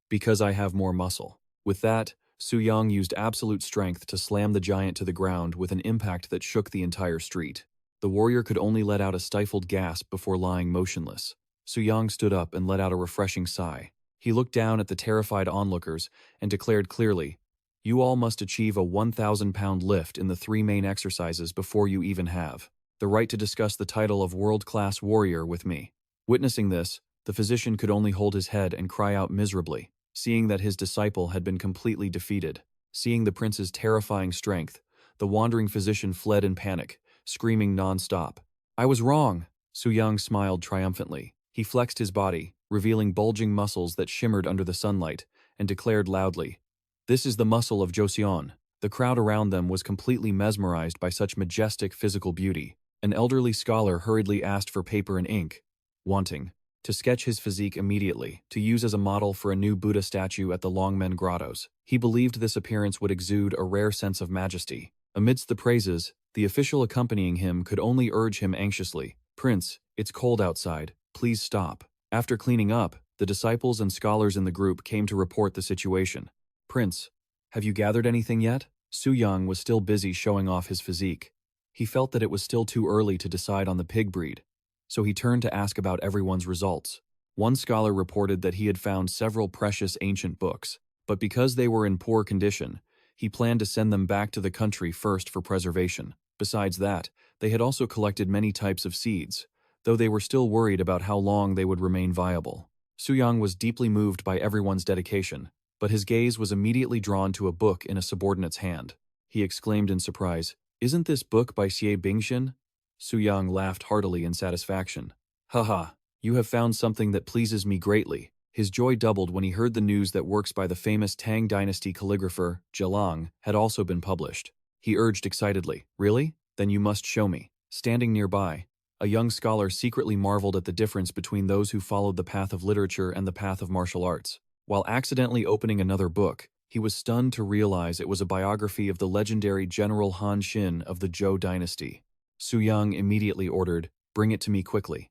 "Because I have more muscle." With that, Suyang used absolute strength to slam the giant to the ground with an impact that shook the entire street. The warrior could only let out a stifled gasp before lying motionless. Suyang stood up and let out a refreshing sigh. He looked down at the terrified onlookers and declared clearly, "You all must achieve a 1,000-pound lift in the 3 main exercises before you even have the right to discuss the title of world-class warrior with me." Witnessing this, the physician could only hold his head and cry out miserably, seeing that his disciple had been completely defeated. Seeing the prince's terrifying strength, the wandering physician fled in panic, screaming non-stop. "I was wrong!" Suyang smiled triumphantly. He flexed his body, revealing bulging muscles that shimmered under the sunlight, and declared loudly, "This is the muscle of Joseon." The crowd around them was completely mesmerized by such majestic physical beauty. An elderly scholar hurriedly asked for paper and ink, wanting to sketch his physique immediately, to use as a model for a new Buddha statue at the Longmen Grottos. He believed this appearance would exude a rare sense of majesty. Amidst the praises, the official accompanying him could only urge him anxiously, "Prince, it's cold outside, please stop." After cleaning up, the disciples and scholars in the group came to report the situation. "Prince, have you gathered anything yet?" Suyang was still busy showing off his physique. He felt that it was still too early to decide on the pig breed, so he turned to ask about everyone's results. One scholar reported that he had found several precious ancient books, but because they were in poor condition, he planned to send them back to the country first for preservation. Besides that, they had also collected many types of seeds, though they were still worried about how long they would remain viable. Suyang was deeply moved by everyone's dedication, but his gaze was immediately drawn to a book in a subordinate's hand. He exclaimed in surprise, "Isn't this book by Xie Bingxian?" Suyang laughed heartily in satisfaction. "Haha, you have found something that pleases me greatly." His joy doubled when he heard the news that works by the famous Tang dynasty calligrapher, Zhelang, had also been published. He urged excitedly, "Really? Then you must show me." Standing nearby, a young scholar secretly marveled at the difference between those who followed the path of literature and the path of martial arts. While accidentally opening another book, he was stunned to realize it was a biography of the legendary General Han Xin of the Zhou dynasty. Suyang immediately ordered, "Bring it to me quickly."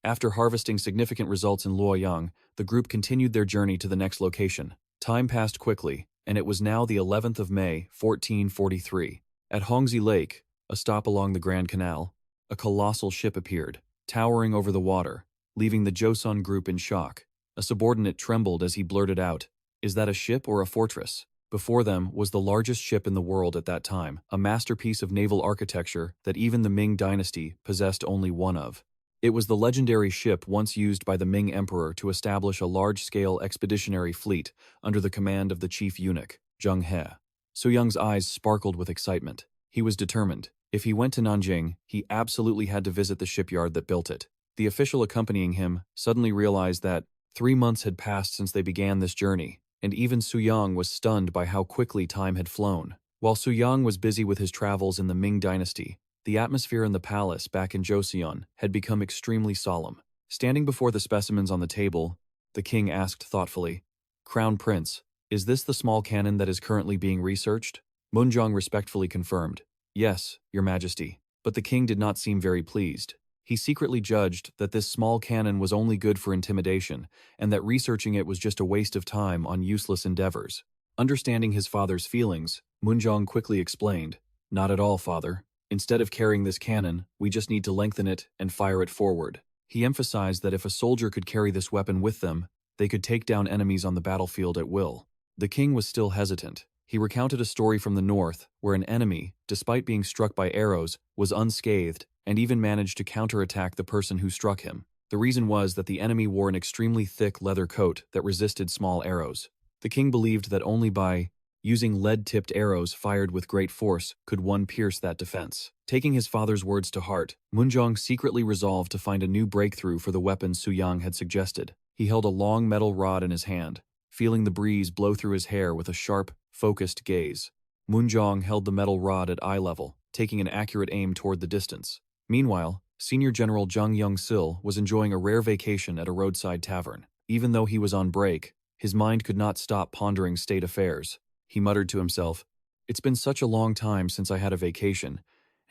After harvesting significant results in Luoyang, the group continued their journey to the next location. Time passed quickly, and it was now the 11th of May, 1443. At Hongzhi Lake, a stop along the Grand Canal, a colossal ship appeared, towering over the water, leaving the Joseon group in shock. A subordinate trembled as he blurted out, "Is that a ship or a fortress?" Before them was the largest ship in the world at that time, a masterpiece of naval architecture that even the Ming dynasty possessed only one of. It was the legendary ship once used by the Ming emperor to establish a large-scale expeditionary fleet under the command of the chief eunuch, Zheng He. Suyang's eyes sparkled with excitement. He was determined. If he went to Nanjing, he absolutely had to visit the shipyard that built it. The official accompanying him suddenly realized that 3 months had passed since they began this journey, and even Suyang was stunned by how quickly time had flown. While Suyang was busy with his travels in the Ming dynasty, the atmosphere in the palace back in Joseon had become extremely solemn. Standing before the specimens on the table, the king asked thoughtfully, "Crown Prince, is this the small cannon that is currently being researched?" Munjong respectfully confirmed, "Yes, Your Majesty." But the king did not seem very pleased. He secretly judged that this small cannon was only good for intimidation, and that researching it was just a waste of time on useless endeavors. Understanding his father's feelings, Munjong quickly explained, "Not at all, father. Instead of carrying this cannon, we just need to lengthen it and fire it forward." He emphasized that if a soldier could carry this weapon with them, they could take down enemies on the battlefield at will. The king was still hesitant. He recounted a story from the north where an enemy, despite being struck by arrows, was unscathed and even managed to counterattack the person who struck him. The reason was that the enemy wore an extremely thick leather coat that resisted small arrows. The king believed that only by using lead-tipped arrows fired with great force could one pierce that defense. Taking his father's words to heart, Munjong secretly resolved to find a new breakthrough for the weapon Suyang had suggested. He held a long metal rod in his hand, feeling the breeze blow through his hair with a sharp, focused gaze. Munjong held the metal rod at eye level, taking an accurate aim toward the distance. Meanwhile, Senior General Jang Young-sil was enjoying a rare vacation at a roadside tavern. Even though he was on break, his mind could not stop pondering state affairs. He muttered to himself, "It's been such a long time since I had a vacation,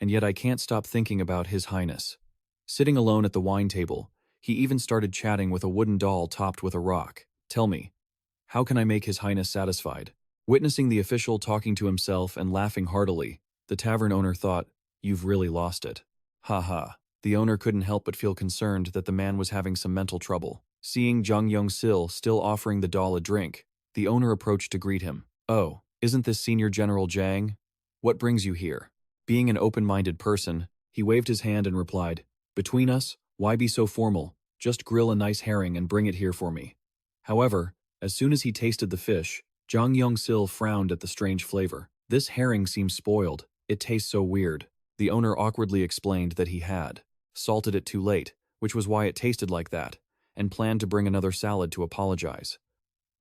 and yet I can't stop thinking about His Highness." Sitting alone at the wine table, he even started chatting with a wooden doll topped with a rock. "Tell me, how can I make His Highness satisfied?" Witnessing the official talking to himself and laughing heartily, the tavern owner thought, "You've really lost it." Ha ha. The owner couldn't help but feel concerned that the man was having some mental trouble. Seeing Jang Young-sil still offering the doll a drink, the owner approached to greet him. "Oh, isn't this Senior General Jang? What brings you here?" Being an open-minded person, he waved his hand and replied, "Between us, why be so formal? Just grill a nice herring and bring it here for me." However, as soon as he tasted the fish, Jang Young-sil frowned at the strange flavor. "This herring seems spoiled. It tastes so weird." The owner awkwardly explained that he had salted it too late, which was why it tasted like that, and planned to bring another salad to apologize.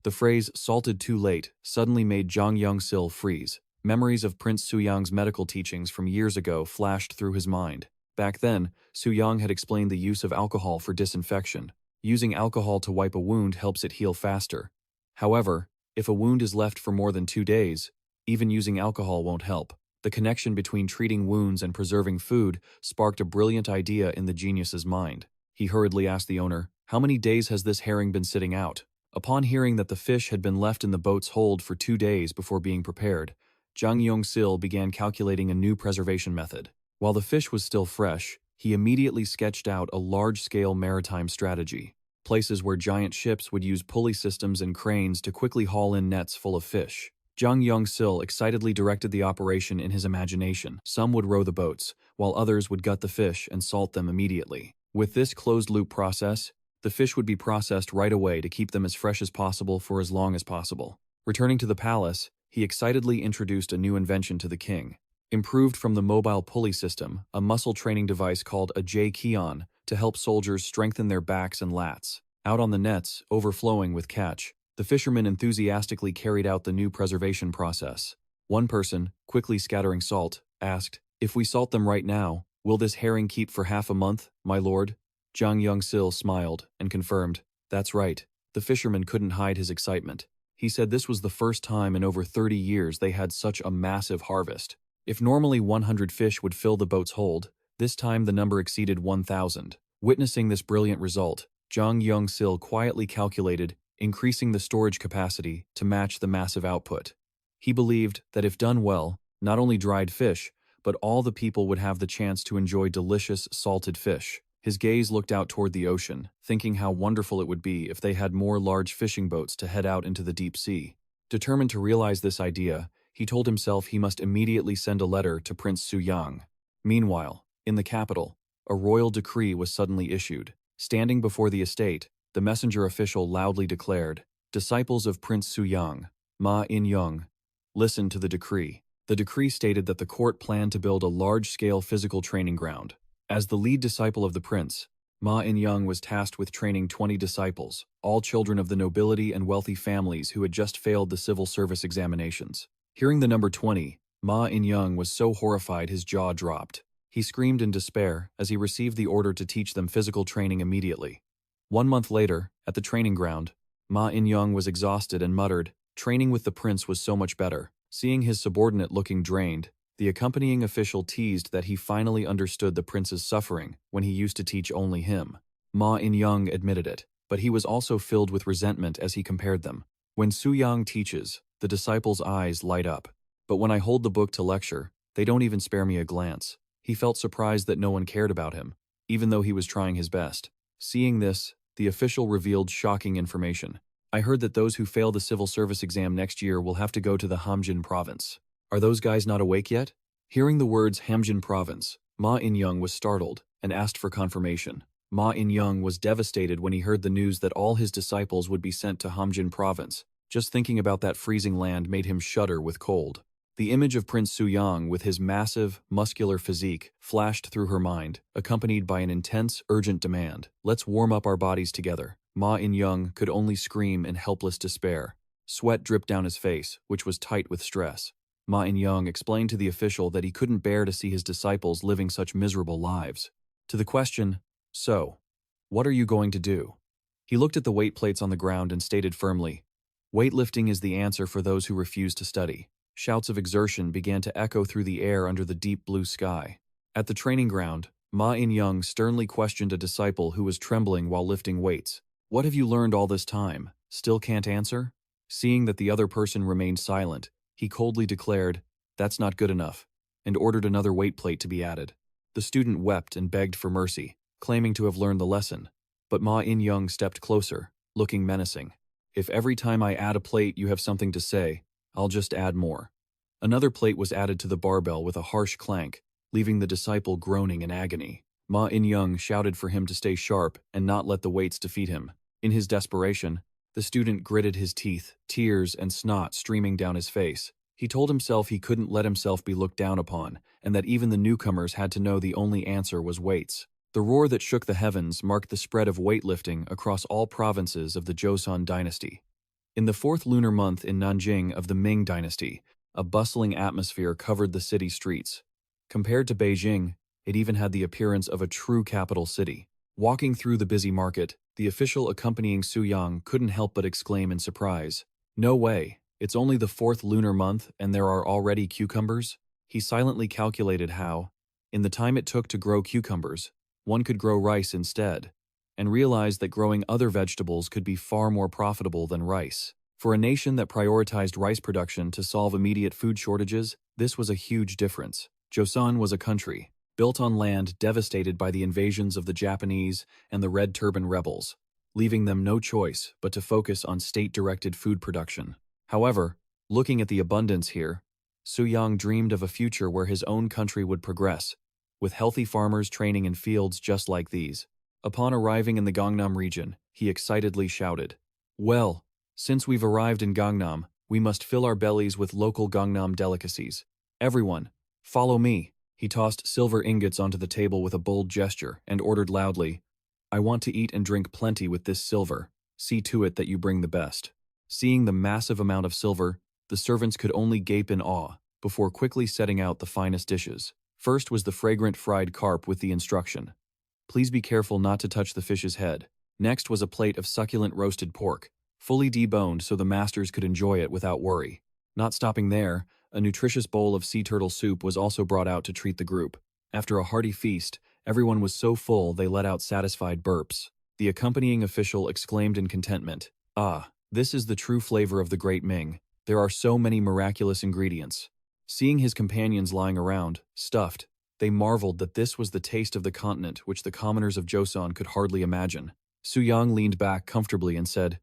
The phrase "salted too late" suddenly made Jang Young-sil freeze. Memories of Prince Suyang's medical teachings from years ago flashed through his mind. Back then, Suyang had explained the use of alcohol for disinfection. Using alcohol to wipe a wound helps it heal faster. However, if a wound is left for more than 2 days, even using alcohol won't help. The connection between treating wounds and preserving food sparked a brilliant idea in the genius's mind. He hurriedly asked the owner, "How many days has this herring been sitting out?" Upon hearing that the fish had been left in the boat's hold for 2 days before being prepared, Jang Young-sil began calculating a new preservation method. While the fish was still fresh, he immediately sketched out a large-scale maritime strategy. Places where giant ships would use pulley systems and cranes to quickly haul in nets full of fish. Jang Young-sil excitedly directed the operation in his imagination. Some would row the boats, while others would gut the fish and salt them immediately. With this closed-loop process, the fish would be processed right away to keep them as fresh as possible for as long as possible. Returning to the palace, he excitedly introduced a new invention to the king. Improved from the mobile pulley system, a muscle training device called a J-Kion to help soldiers strengthen their backs and lats. Out on the nets, overflowing with catch, the fishermen enthusiastically carried out the new preservation process. One person, quickly scattering salt, asked, "If we salt them right now, will this herring keep for half a month, my lord?" Jang Young-sil smiled and confirmed, "That's right." The fisherman couldn't hide his excitement. He said this was the first time in over 30 years they had such a massive harvest. If normally 100 fish would fill the boat's hold, this time the number exceeded 1,000. Witnessing this brilliant result, Jang Young-sil quietly calculated increasing the storage capacity to match the massive output. He believed that if done well, not only dried fish, but all the people would have the chance to enjoy delicious salted fish. His gaze looked out toward the ocean, thinking how wonderful it would be if they had more large fishing boats to head out into the deep sea. Determined to realize this idea, he told himself he must immediately send a letter to Prince Suyang. Meanwhile, in the capital, a royal decree was suddenly issued. Standing before the estate, the messenger official loudly declared, "Disciples of Prince Suyang, Ma In-young, listen to the decree." The decree stated that the court planned to build a large-scale physical training ground. As the lead disciple of the prince, Ma In-young was tasked with training 20 disciples, all children of the nobility and wealthy families who had just failed the civil service examinations. Hearing the number 20, Ma In-young was so horrified his jaw dropped. He screamed in despair as he received the order to teach them physical training immediately. 1 month later, at the training ground, Ma In-young was exhausted and muttered, "Training with the prince was so much better." Seeing his subordinate looking drained, the accompanying official teased that he finally understood the prince's suffering when he used to teach only him. Ma In-young admitted it, but he was also filled with resentment as he compared them. "When Suyang teaches, the disciples' eyes light up. But when I hold the book to lecture, they don't even spare me a glance." He felt surprised that no one cared about him, even though he was trying his best. Seeing this, the official revealed shocking information. "I heard that those who fail the civil service exam next year will have to go to the Hamjin province. Are those guys not awake yet?" Hearing the words Hamjin province, Ma In-young was startled and asked for confirmation. Ma In-young was devastated when he heard the news that all his disciples would be sent to Hamjin province. Just thinking about that freezing land made him shudder with cold. The image of Prince Suyang with his massive, muscular physique flashed through her mind, accompanied by an intense, urgent demand. "Let's warm up our bodies together." Ma In-young could only scream in helpless despair. Sweat dripped down his face, which was tight with stress. Ma In-young explained to the official that he couldn't bear to see his disciples living such miserable lives. To the question, "So, what are you going to do?" he looked at the weight plates on the ground and stated firmly, "Weightlifting is the answer for those who refuse to study." Shouts of exertion began to echo through the air under the deep blue sky. At the training ground, Ma In-young sternly questioned a disciple who was trembling while lifting weights. "What have you learned all this time? Still can't answer?" Seeing that the other person remained silent, he coldly declared, "That's not good enough," and ordered another weight plate to be added. The student wept and begged for mercy, claiming to have learned the lesson. But Ma In-young stepped closer, looking menacing. "If every time I add a plate you have something to say, I'll just add more." Another plate was added to the barbell with a harsh clank, leaving the disciple groaning in agony. Ma In-young shouted for him to stay sharp and not let the weights defeat him. In his desperation, the student gritted his teeth, tears and snot streaming down his face. He told himself he couldn't let himself be looked down upon, and that even the newcomers had to know the only answer was weights. The roar that shook the heavens marked the spread of weightlifting across all provinces of the Joseon dynasty. In the 4th lunar month in Nanjing of the Ming dynasty, a bustling atmosphere covered the city streets. Compared to Beijing, it even had the appearance of a true capital city. Walking through the busy market, the official accompanying Suyang couldn't help but exclaim in surprise, "No way, it's only the 4th lunar month and there are already cucumbers?" He silently calculated how, in the time it took to grow cucumbers, one could grow rice instead, and realized that growing other vegetables could be far more profitable than rice. For a nation that prioritized rice production to solve immediate food shortages, this was a huge difference. Joseon was a country, built on land devastated by the invasions of the Japanese and the Red Turban rebels, leaving them no choice but to focus on state-directed food production. However, looking at the abundance here, Suyang dreamed of a future where his own country would progress, with healthy farmers training in fields just like these. Upon arriving in the Gangnam region, he excitedly shouted, "Well, since we've arrived in Gangnam, we must fill our bellies with local Gangnam delicacies. Everyone, follow me." He tossed silver ingots onto the table with a bold gesture and ordered loudly, "I want to eat and drink plenty with this silver. See to it that you bring the best." Seeing the massive amount of silver, the servants could only gape in awe before quickly setting out the finest dishes. First was the fragrant fried carp with the instruction, "Please be careful not to touch the fish's head." Next was a plate of succulent roasted pork, fully deboned so the masters could enjoy it without worry. Not stopping there, a nutritious bowl of sea turtle soup was also brought out to treat the group. After a hearty feast, everyone was so full they let out satisfied burps. The accompanying official exclaimed in contentment, "Ah, this is the true flavor of the Great Ming. There are so many miraculous ingredients." Seeing his companions lying around, stuffed, they marveled that this was the taste of the continent which the commoners of Joseon could hardly imagine. Suyang leaned back comfortably and said,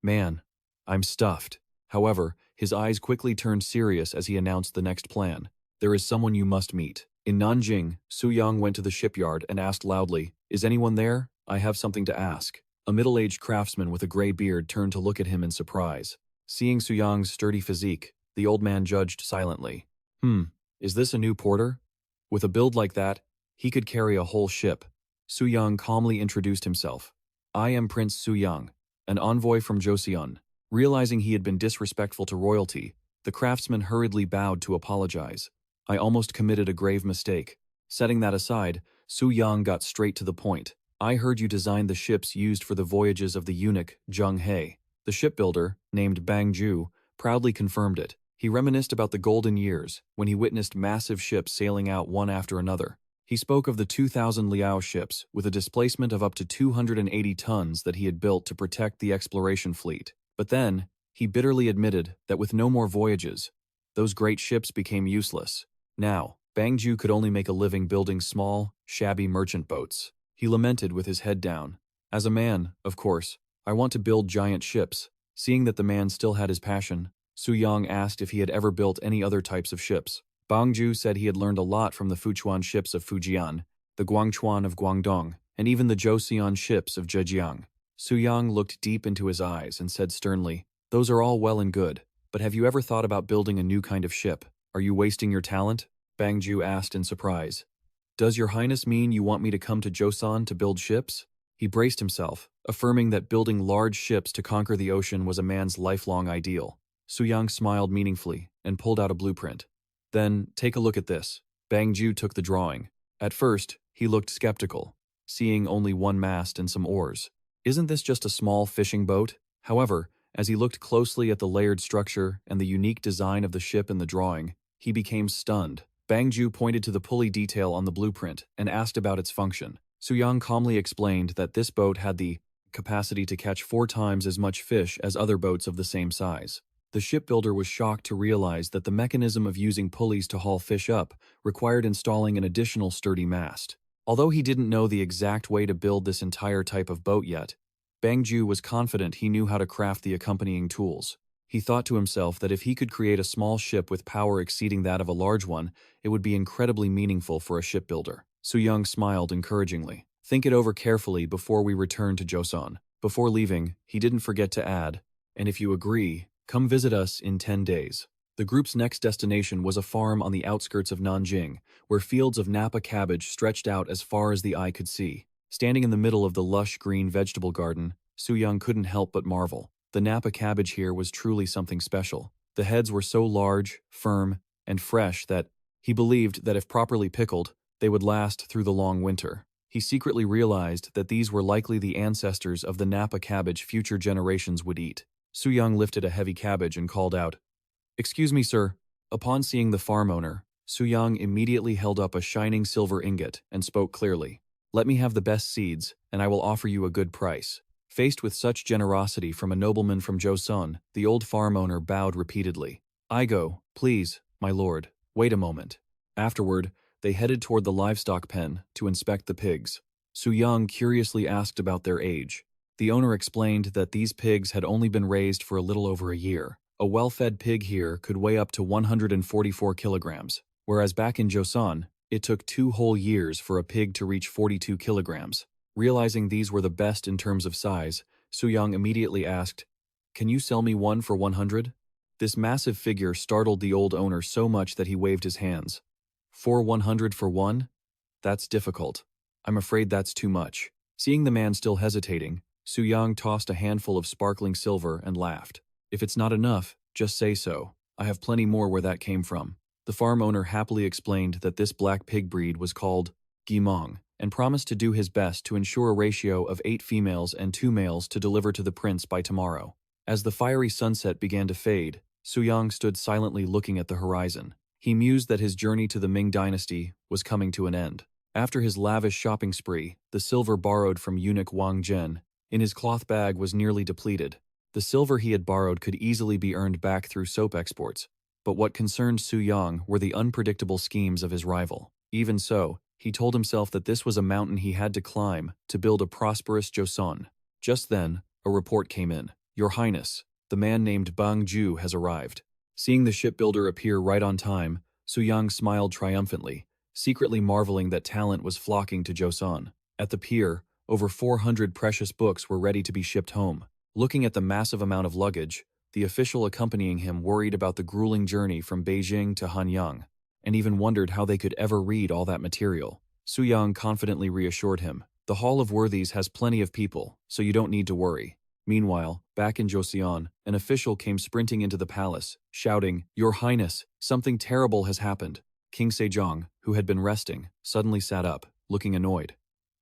"Man, I'm stuffed." However, his eyes quickly turned serious as he announced the next plan. "There is someone you must meet." In Nanjing, Suyang went to the shipyard and asked loudly, "Is anyone there? I have something to ask." A middle-aged craftsman with a gray beard turned to look at him in surprise. Seeing Suyang's sturdy physique, the old man judged silently. Is this a new porter? With a build like that, he could carry a whole ship." Suyang calmly introduced himself. "I am Prince Suyang, an envoy from Joseon." Realizing he had been disrespectful to royalty, the craftsman hurriedly bowed to apologize. "I almost committed a grave mistake." Setting that aside, Suyang got straight to the point. "I heard you designed the ships used for the voyages of the eunuch Jung Hae." The shipbuilder, named Bang Ju, proudly confirmed it. He reminisced about the golden years, when he witnessed massive ships sailing out one after another. He spoke of the 2,000 Liao ships, with a displacement of up to 280 tons that he had built to protect the exploration fleet. But then, he bitterly admitted that with no more voyages, those great ships became useless. Now, Bang Ju could only make a living building small, shabby merchant boats. He lamented with his head down. "As a man, of course, I want to build giant ships." Seeing that the man still had his passion, Suyang asked if he had ever built any other types of ships. Bang Ju said he had learned a lot from the Fuchuan ships of Fujian, the Guangchuan of Guangdong, and even the Joseon ships of Zhejiang. Suyang looked deep into his eyes and said sternly, "Those are all well and good, but have you ever thought about building a new kind of ship? Are you wasting your talent?" Bang Ju asked in surprise. "Does your highness mean you want me to come to Joseon to build ships?" He braced himself, affirming that building large ships to conquer the ocean was a man's lifelong ideal. Suyang smiled meaningfully and pulled out a blueprint. "Then, take a look at this." Bang Ju took the drawing. At first, he looked skeptical, seeing only one mast and some oars. Isn't this just a small fishing boat? However, as he looked closely at the layered structure and the unique design of the ship in the drawing, he became stunned. Bang Ju pointed to the pulley detail on the blueprint and asked about its function. Suyang calmly explained that this boat had the capacity to catch 4 times as much fish as other boats of the same size. The shipbuilder was shocked to realize that the mechanism of using pulleys to haul fish up required installing an additional sturdy mast. Although he didn't know the exact way to build this entire type of boat yet, Bang Ju was confident he knew how to craft the accompanying tools. He thought to himself that if he could create a small ship with power exceeding that of a large one, it would be incredibly meaningful for a shipbuilder. Suyang smiled encouragingly. "Think it over carefully before we return to Joseon." Before leaving, he didn't forget to add, "And if you agree, come visit us in 10 days. The group's next destination was a farm on the outskirts of Nanjing, where fields of Napa cabbage stretched out as far as the eye could see. Standing in the middle of the lush green vegetable garden, Suyang couldn't help but marvel. The Napa cabbage here was truly something special. The heads were so large, firm, and fresh that he believed that if properly pickled, they would last through the long winter. He secretly realized that these were likely the ancestors of the Napa cabbage future generations would eat. Suyang lifted a heavy cabbage and called out, "Excuse me, sir." Upon seeing the farm owner, Suyang immediately held up a shining silver ingot and spoke clearly. "Let me have the best seeds, and I will offer you a good price." Faced with such generosity from a nobleman from Joseon, the old farm owner bowed repeatedly. "I go, please, my lord. Wait a moment." Afterward, they headed toward the livestock pen to inspect the pigs. Suyang curiously asked about their age. The owner explained that these pigs had only been raised for a little over a year. A well-fed pig here could weigh up to 144 kilograms, whereas back in Joseon, it took 2 whole years for a pig to reach 42 kilograms. Realizing these were the best in terms of size, Suyang immediately asked, "Can you sell me one for 100? This massive figure startled the old owner so much that he waved his hands. "For 100 for one? That's difficult. I'm afraid that's too much." Seeing the man still hesitating, Suyang tossed a handful of sparkling silver and laughed. "If it's not enough, just say so. I have plenty more where that came from." The farm owner happily explained that this black pig breed was called Gimong, and promised to do his best to ensure a ratio of 8 females and 2 males to deliver to the prince by tomorrow. As the fiery sunset began to fade, Suyang stood silently looking at the horizon. He mused that his journey to the Ming dynasty was coming to an end. After his lavish shopping spree, the silver borrowed from eunuch Wang Zhen in his cloth bag was nearly depleted. The silver he had borrowed could easily be earned back through soap exports, but what concerned Suyang were the unpredictable schemes of his rival. Even so, he told himself that this was a mountain he had to climb to build a prosperous Joseon. Just then, a report came in. "Your Highness, the man named Bang Ju has arrived." Seeing the shipbuilder appear right on time, Suyang smiled triumphantly, secretly marveling that talent was flocking to Joseon. At the pier, over 400 precious books were ready to be shipped home. Looking at the massive amount of luggage, the official accompanying him worried about the grueling journey from Beijing to Hanyang, and even wondered how they could ever read all that material. Suyang confidently reassured him, "The Hall of Worthies has plenty of people, so you don't need to worry." Meanwhile, back in Joseon, an official came sprinting into the palace, shouting, "Your Highness, something terrible has happened." King Sejong, who had been resting, suddenly sat up, looking annoyed.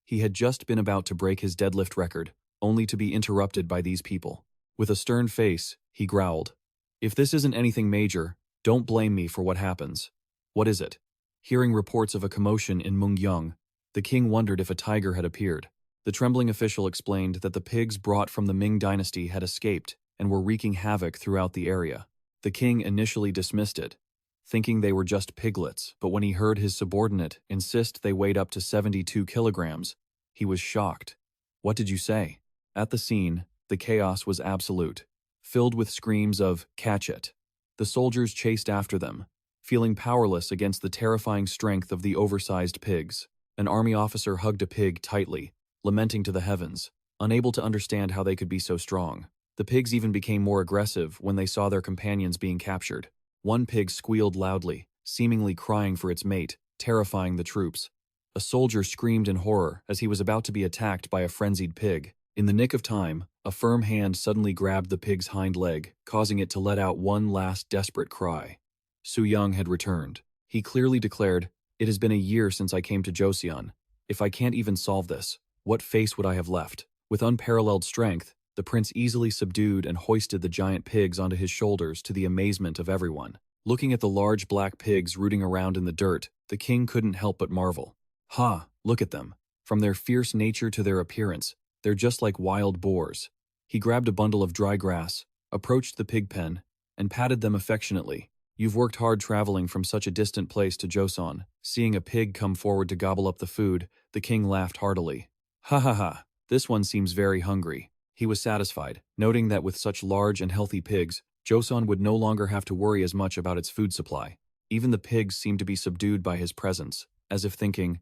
He had just been about to break his deadlift record, only to be interrupted by these people. With a stern face, he growled, "If this isn't anything major, don't blame me for what happens." "What is it?" Hearing reports of a commotion in Mungyang, the king wondered if a tiger had appeared. The trembling official explained that the pigs brought from the Ming dynasty had escaped and were wreaking havoc throughout the area. The king initially dismissed it, thinking they were just piglets, but when he heard his subordinate insist they weighed up to 72 kilograms, he was shocked. "What did you say?" At the scene, the chaos was absolute, filled with screams of "Catch it!" The soldiers chased after them, feeling powerless against the terrifying strength of the oversized pigs. An army officer hugged a pig tightly, lamenting to the heavens, unable to understand how they could be so strong. The pigs even became more aggressive when they saw their companions being captured. One pig squealed loudly, seemingly crying for its mate, terrifying the troops. A soldier screamed in horror as he was about to be attacked by a frenzied pig. In the nick of time, a firm hand suddenly grabbed the pig's hind leg, causing it to let out one last desperate cry. Suyang had returned. He clearly declared, "It has been a year since I came to Joseon. If I can't even solve this, what face would I have left?" With unparalleled strength, the prince easily subdued and hoisted the giant pigs onto his shoulders to the amazement of everyone. Looking at the large black pigs rooting around in the dirt, the king couldn't help but marvel. "Ha, look at them. From their fierce nature to their appearance, they're just like wild boars." He grabbed a bundle of dry grass, approached the pig pen, and patted them affectionately. "You've worked hard traveling from such a distant place to Joseon." Seeing a pig come forward to gobble up the food, the king laughed heartily. "Ha ha ha, this one seems very hungry." He was satisfied, noting that with such large and healthy pigs, Joseon would no longer have to worry as much about its food supply. Even the pigs seemed to be subdued by his presence, as if thinking,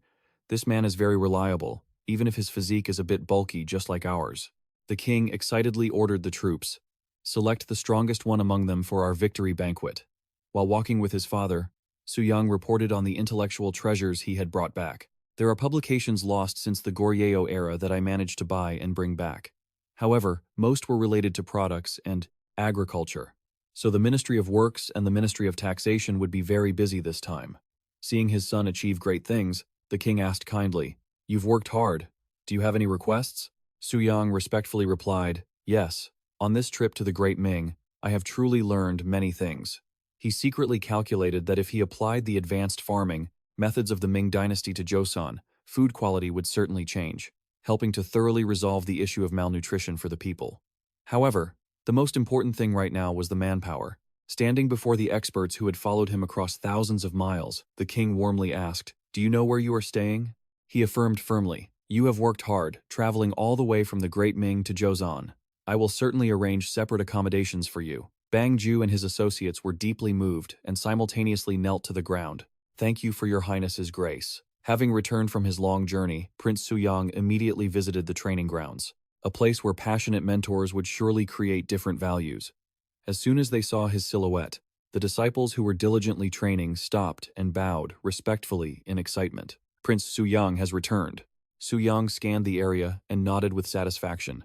"This man is very reliable, even if his physique is a bit bulky just like ours." The king excitedly ordered the troops, "Select the strongest one among them for our victory banquet." While walking with his father, Suyang reported on the intellectual treasures he had brought back. "There are publications lost since the Goryeo era that I managed to buy and bring back. However, most were related to products and agriculture. So the Ministry of Works and the Ministry of Taxation would be very busy this time." Seeing his son achieve great things, the king asked kindly, "You've worked hard. Do you have any requests?" Suyang respectfully replied, "Yes. On this trip to the Great Ming, I have truly learned many things." He secretly calculated that if he applied the advanced farming methods of the Ming dynasty to Joseon, food quality would certainly change, helping to thoroughly resolve the issue of malnutrition for the people. However, the most important thing right now was the manpower. Standing before the experts who had followed him across thousands of miles, the king warmly asked, "Do you know where you are staying?" He affirmed firmly, "You have worked hard, traveling all the way from the Great Ming to Joseon. I will certainly arrange separate accommodations for you." Bang Ju and his associates were deeply moved and simultaneously knelt to the ground. "Thank you for your highness's grace." Having returned from his long journey, Prince Suyang immediately visited the training grounds, a place where passionate mentors would surely create different values. As soon as they saw his silhouette, the disciples who were diligently training stopped and bowed respectfully in excitement. "Prince Suyang has returned." Suyang scanned the area and nodded with satisfaction.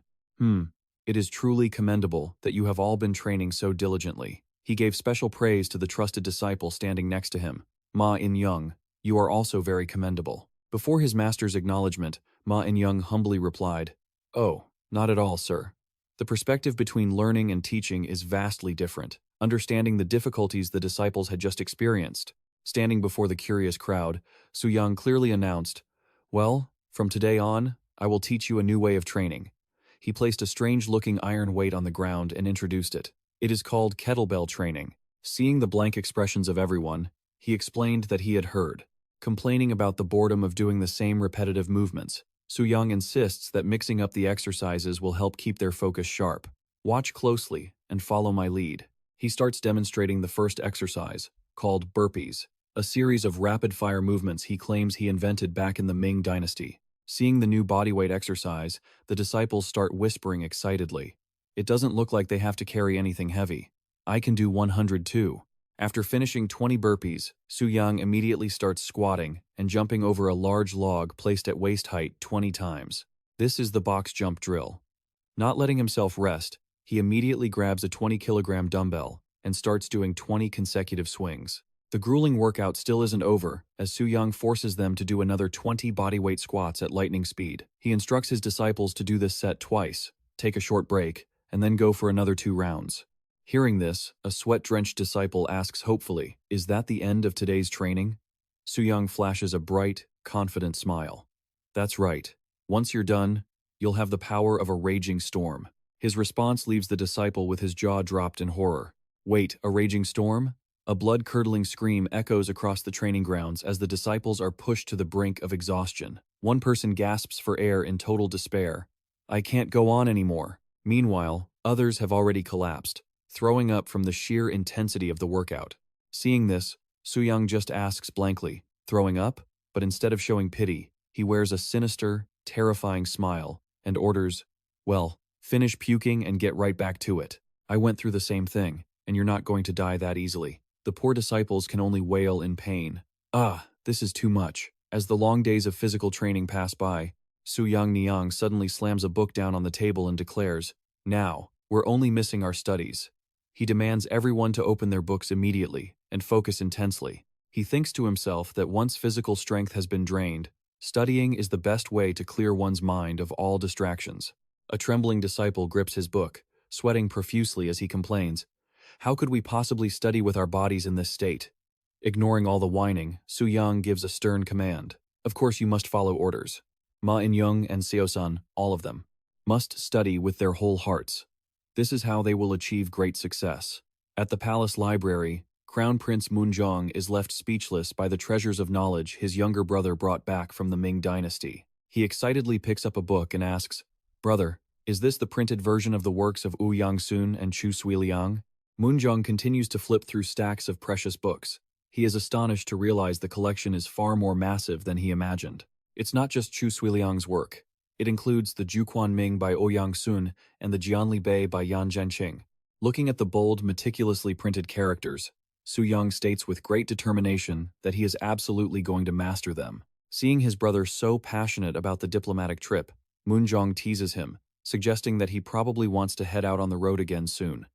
It is truly commendable that you have all been training so diligently." He gave special praise to the trusted disciple standing next to him. "Ma In-young, you are also very commendable." Before his master's acknowledgement, Ma In-young humbly replied, "Oh, not at all, sir. The perspective between learning and teaching is vastly different." Understanding the difficulties the disciples had just experienced, standing before the curious crowd, Suyang clearly announced, "Well, from today on, I will teach you a new way of training." He placed a strange-looking iron weight on the ground and introduced it. "It is called kettlebell training." Seeing the blank expressions of everyone, he explained that he had heard, complaining about the boredom of doing the same repetitive movements. Suyang insists that mixing up the exercises will help keep their focus sharp. "Watch closely and follow my lead." He starts demonstrating the first exercise, called burpees, a series of rapid-fire movements he claims he invented back in the Ming dynasty. Seeing the new bodyweight exercise, the disciples start whispering excitedly. "It doesn't look like they have to carry anything heavy. I can do 100 too." After finishing 20 burpees, Suyang immediately starts squatting and jumping over a large log placed at waist height 20 times. This is the box jump drill. Not letting himself rest, he immediately grabs a 20-kilogram dumbbell and starts doing 20 consecutive swings. The grueling workout still isn't over, as Suyang forces them to do another 20 bodyweight squats at lightning speed. He instructs his disciples to do this set twice, take a short break, and then go for another 2 rounds. Hearing this, a sweat-drenched disciple asks hopefully, "Is that the end of today's training?" Suyang flashes a bright, confident smile. "That's right. Once you're done, you'll have the power of a raging storm." His response leaves the disciple with his jaw dropped in horror. "Wait, a raging storm?" A blood-curdling scream echoes across the training grounds as the disciples are pushed to the brink of exhaustion. One person gasps for air in total despair. "I can't go on anymore." Meanwhile, others have already collapsed, throwing up from the sheer intensity of the workout. Seeing this, Suyang just asks blankly, throwing up, but instead of showing pity, he wears a sinister, terrifying smile and orders, well, finish puking and get right back to it. I went through the same thing, and you're not going to die that easily. The poor disciples can only wail in pain. Ah, this is too much. As the long days of physical training pass by, Suyang Niang suddenly slams a book down on the table and declares, "Now, we're only missing our studies." He demands everyone to open their books immediately and focus intensely. He thinks to himself that once physical strength has been drained, studying is the best way to clear one's mind of all distractions. A trembling disciple grips his book, sweating profusely as he complains, "How could we possibly study with our bodies in this state?" Ignoring all the whining, Suyang gives a stern command. Of course you must follow orders. Ma In-young and Seosan, all of them, must study with their whole hearts. This is how they will achieve great success. At the palace library, Crown Prince Munjong is left speechless by the treasures of knowledge his younger brother brought back from the Ming dynasty. He excitedly picks up a book and asks, "Brother, is this the printed version of the works of Wu Yangsun and Chu Suiliang?" Munjong continues to flip through stacks of precious books. He is astonished to realize the collection is far more massive than he imagined. It's not just Chu Suiliang's work. It includes the Juquan Ming by Ouyang Sun and the Jianli Bei by Yan Zhenqing. Looking at the bold, meticulously printed characters, Suyang states with great determination that he is absolutely going to master them. Seeing his brother so passionate about the diplomatic trip, Munjong teases him, suggesting that he probably wants to head out on the road again soon.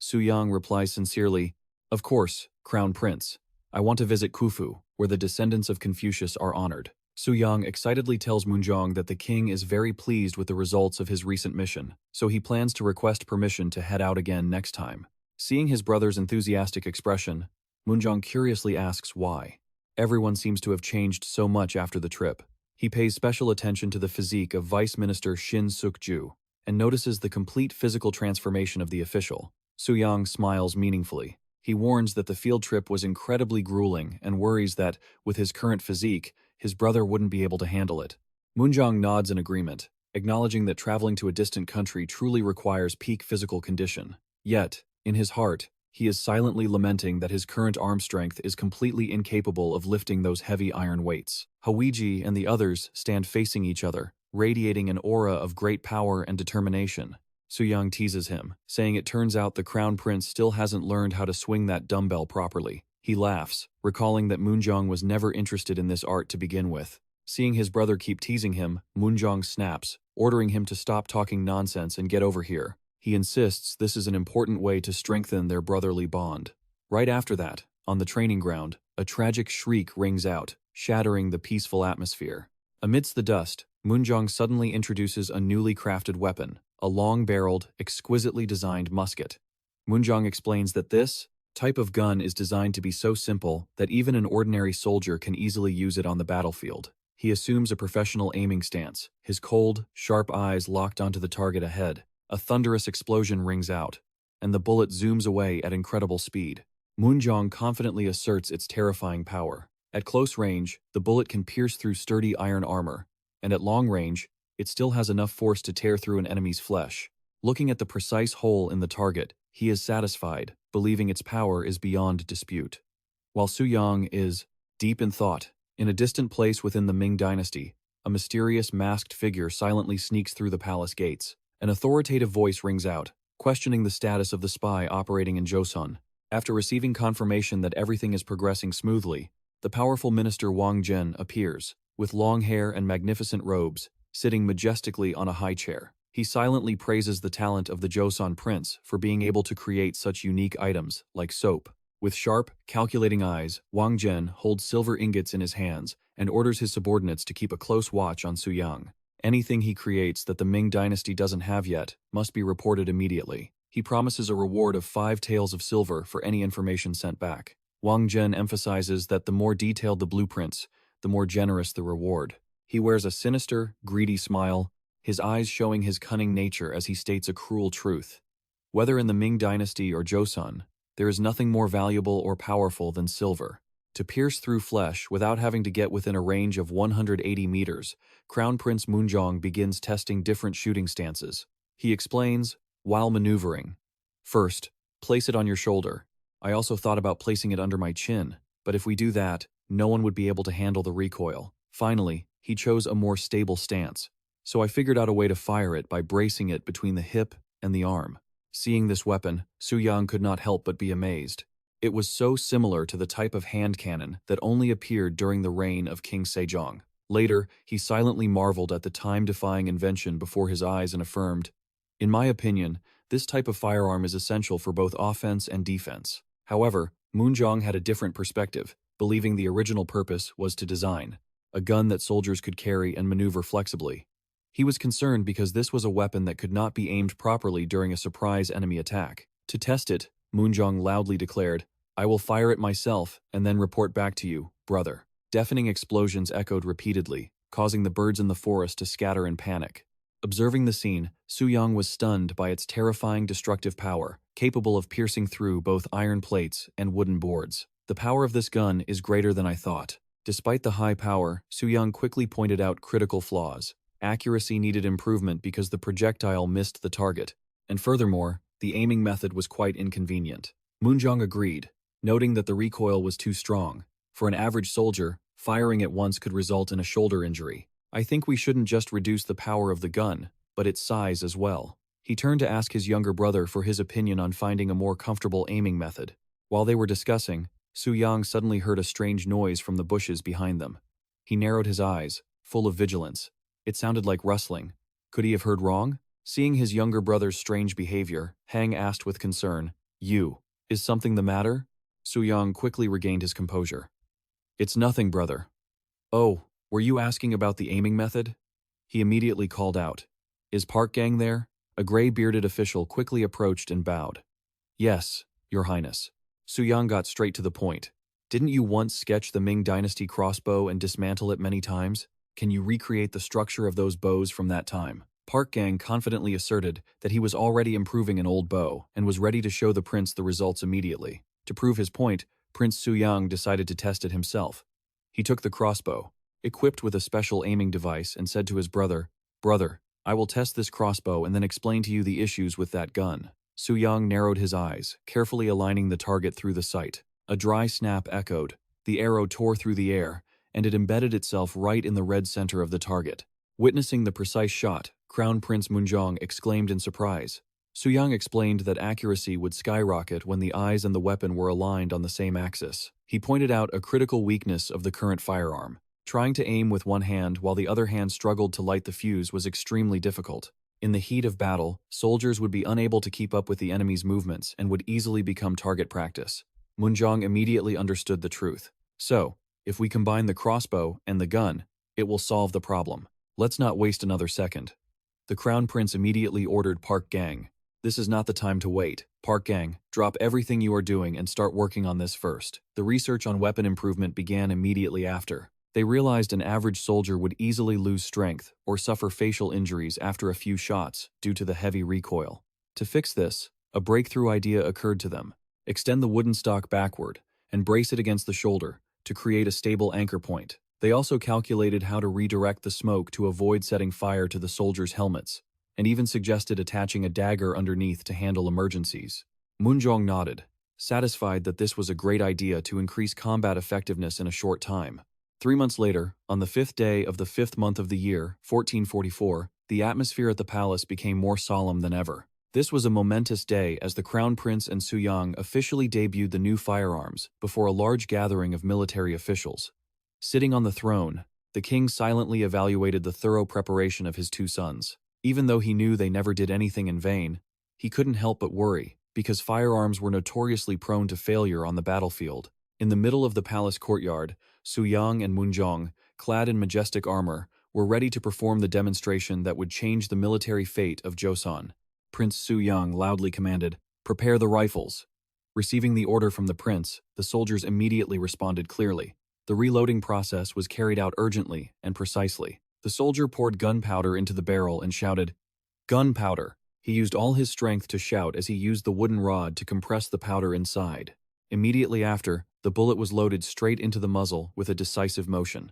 Suyang replies sincerely, "Of course, Crown Prince. I want to visit Khufu, where the descendants of Confucius are honored." Suyang excitedly tells Munjong that the king is very pleased with the results of his recent mission, so he plans to request permission to head out again next time. Seeing his brother's enthusiastic expression, Munjong curiously asks why. Everyone seems to have changed so much after the trip. He pays special attention to the physique of Vice Minister Shin Suk-ju and notices the complete physical transformation of the official. Suyang smiles meaningfully. He warns that the field trip was incredibly grueling and worries that, with his current physique, his brother wouldn't be able to handle it. Munjong nods in agreement, acknowledging that traveling to a distant country truly requires peak physical condition. Yet, in his heart, he is silently lamenting that his current arm strength is completely incapable of lifting those heavy iron weights. Hawiji and the others stand facing each other, radiating an aura of great power and determination. Suyang teases him, saying it turns out the crown prince still hasn't learned how to swing that dumbbell properly. He laughs, recalling that Munjong was never interested in this art to begin with. Seeing his brother keep teasing him, Munjong snaps, ordering him to stop talking nonsense and get over here. He insists this is an important way to strengthen their brotherly bond. Right after that, on the training ground, a tragic shriek rings out, shattering the peaceful atmosphere. Amidst the dust, Munjong suddenly introduces a newly crafted weapon, a long-barreled, exquisitely designed musket. Munjong explains that this type of gun is designed to be so simple that even an ordinary soldier can easily use it on the battlefield. He assumes a professional aiming stance, his cold, sharp eyes locked onto the target ahead. A thunderous explosion rings out, and the bullet zooms away at incredible speed. Munjong confidently asserts its terrifying power. At close range, the bullet can pierce through sturdy iron armor, and at long range, it still has enough force to tear through an enemy's flesh. Looking at the precise hole in the target, he is satisfied, believing its power is beyond dispute. While Suyang is deep in thought, in a distant place within the Ming dynasty, a mysterious masked figure silently sneaks through the palace gates. An authoritative voice rings out, questioning the status of the spy operating in Joseon. After receiving confirmation that everything is progressing smoothly, the powerful minister Wang Zhen appears, with long hair and magnificent robes, sitting majestically on a high chair. He silently praises the talent of the Joseon prince for being able to create such unique items, like soap. With sharp, calculating eyes, Wang Zhen holds silver ingots in his hands and orders his subordinates to keep a close watch on Suyang. Anything he creates that the Ming dynasty doesn't have yet must be reported immediately. He promises a reward of 5 taels of silver for any information sent back. Wang Zhen emphasizes that the more detailed the blueprints, the more generous the reward. He wears a sinister, greedy smile, his eyes showing his cunning nature as he states a cruel truth. Whether in the Ming dynasty or Joseon, there is nothing more valuable or powerful than silver. To pierce through flesh without having to get within a range of 180 meters, Crown Prince Munjong begins testing different shooting stances. He explains, while maneuvering, "First, place it on your shoulder. I also thought about placing it under my chin. But if we do that, no one would be able to handle the recoil. Finally, he chose a more stable stance. So I figured out a way to fire it by bracing it between the hip and the arm. Seeing this weapon, Suyang could not help but be amazed. It was so similar to the type of hand cannon that only appeared during the reign of King Sejong. Later, he silently marveled at the time-defying invention before his eyes and affirmed, "In my opinion, this type of firearm is essential for both offense and defense." However, Moonjong had a different perspective, believing the original purpose was to design a gun that soldiers could carry and maneuver flexibly. He was concerned because this was a weapon that could not be aimed properly during a surprise enemy attack. To test it, Moonjong loudly declared, "I will fire it myself and then report back to you, brother." Deafening explosions echoed repeatedly, causing the birds in the forest to scatter in panic. Observing the scene, Suyang was stunned by its terrifying destructive power, capable of piercing through both iron plates and wooden boards. "The power of this gun is greater than I thought." Despite the high power, Suyang quickly pointed out critical flaws. Accuracy needed improvement because the projectile missed the target, and furthermore, the aiming method was quite inconvenient. Moonjong agreed, noting that the recoil was too strong. For an average soldier, firing at once could result in a shoulder injury. "I think we shouldn't just reduce the power of the gun, but its size as well." He turned to ask his younger brother for his opinion on finding a more comfortable aiming method. While they were discussing, Suyang suddenly heard a strange noise from the bushes behind them. He narrowed his eyes, full of vigilance. It sounded like rustling. Could he have heard wrong? Seeing his younger brother's strange behavior, Hang asked with concern, Is something the matter?" Suyang quickly regained his composure. "It's nothing, brother." "Oh, were you asking about the aiming method?" He immediately called out. "Is Park Gang there?" A gray-bearded official quickly approached and bowed. "Yes, Your Highness." Suyang got straight to the point. "Didn't you once sketch the Ming Dynasty crossbow and dismantle it many times? Can you recreate the structure of those bows from that time?" Park Gang confidently asserted that he was already improving an old bow and was ready to show the prince the results immediately. To prove his point, Prince Suyang decided to test it himself. He took the crossbow, equipped with a special aiming device, and said to his brother, "Brother, I will test this crossbow and then explain to you the issues with that gun." Suyang narrowed his eyes, carefully aligning the target through the sight. A dry snap echoed. The arrow tore through the air, and it embedded itself right in the red center of the target. Witnessing the precise shot, Crown Prince Moonjong exclaimed in surprise. Suyang explained that accuracy would skyrocket when the eyes and the weapon were aligned on the same axis. He pointed out a critical weakness of the current firearm. Trying to aim with one hand while the other hand struggled to light the fuse was extremely difficult. In the heat of battle, soldiers would be unable to keep up with the enemy's movements and would easily become target practice. Moonjong immediately understood the truth. "So, if we combine the crossbow and the gun, it will solve the problem. Let's not waste another second." The Crown Prince immediately ordered Park Gang, "This is not the time to wait. Park Gang, drop everything you are doing and start working on this first." The research on weapon improvement began immediately after. They realized an average soldier would easily lose strength or suffer facial injuries after a few shots due to the heavy recoil. To fix this, a breakthrough idea occurred to them. Extend the wooden stock backward and brace it against the shoulder to create a stable anchor point. They also calculated how to redirect the smoke to avoid setting fire to the soldiers' helmets, and even suggested attaching a dagger underneath to handle emergencies. Moonjong nodded, satisfied that this was a great idea to increase combat effectiveness in a short time. 3 months later, on the 5th day of the 5th month of the year, 1444, the atmosphere at the palace became more solemn than ever. This was a momentous day as the Crown Prince and Suyang officially debuted the new firearms before a large gathering of military officials. Sitting on the throne, the king silently evaluated the thorough preparation of his two sons. Even though he knew they never did anything in vain, he couldn't help but worry, because firearms were notoriously prone to failure on the battlefield. In the middle of the palace courtyard, Suyang and Moonjong, clad in majestic armor, were ready to perform the demonstration that would change the military fate of Joseon. Prince Suyang loudly commanded, "Prepare the rifles." Receiving the order from the prince, the soldiers immediately responded clearly. The reloading process was carried out urgently and precisely. The soldier poured gunpowder into the barrel and shouted, "Gunpowder!" He used all his strength to shout as he used the wooden rod to compress the powder inside. Immediately after, the bullet was loaded straight into the muzzle with a decisive motion.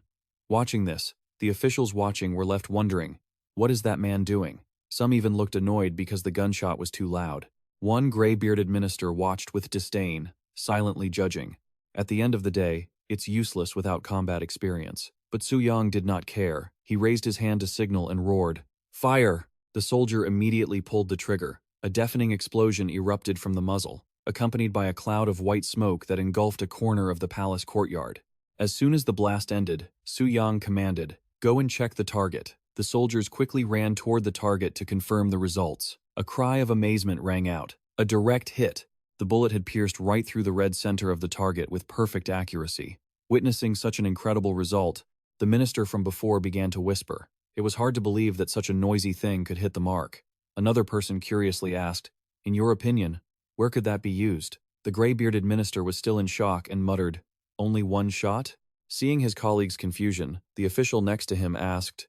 Watching this, the officials watching were left wondering, what is that man doing? Some even looked annoyed because the gunshot was too loud. One gray-bearded minister watched with disdain, silently judging. At the end of the day, it's useless without combat experience. But Suyang did not care. He raised his hand to signal and roared, "Fire!" The soldier immediately pulled the trigger. A deafening explosion erupted from the muzzle, accompanied by a cloud of white smoke that engulfed a corner of the palace courtyard. As soon as the blast ended, Suyang commanded, "Go and check the target." The soldiers quickly ran toward the target to confirm the results. A cry of amazement rang out. A direct hit. The bullet had pierced right through the red center of the target with perfect accuracy. Witnessing such an incredible result, the minister from before began to whisper. It was hard to believe that such a noisy thing could hit the mark. Another person curiously asked, "In your opinion, where could that be used?" The gray-bearded minister was still in shock and muttered, "Only one shot?" Seeing his colleague's confusion, the official next to him asked,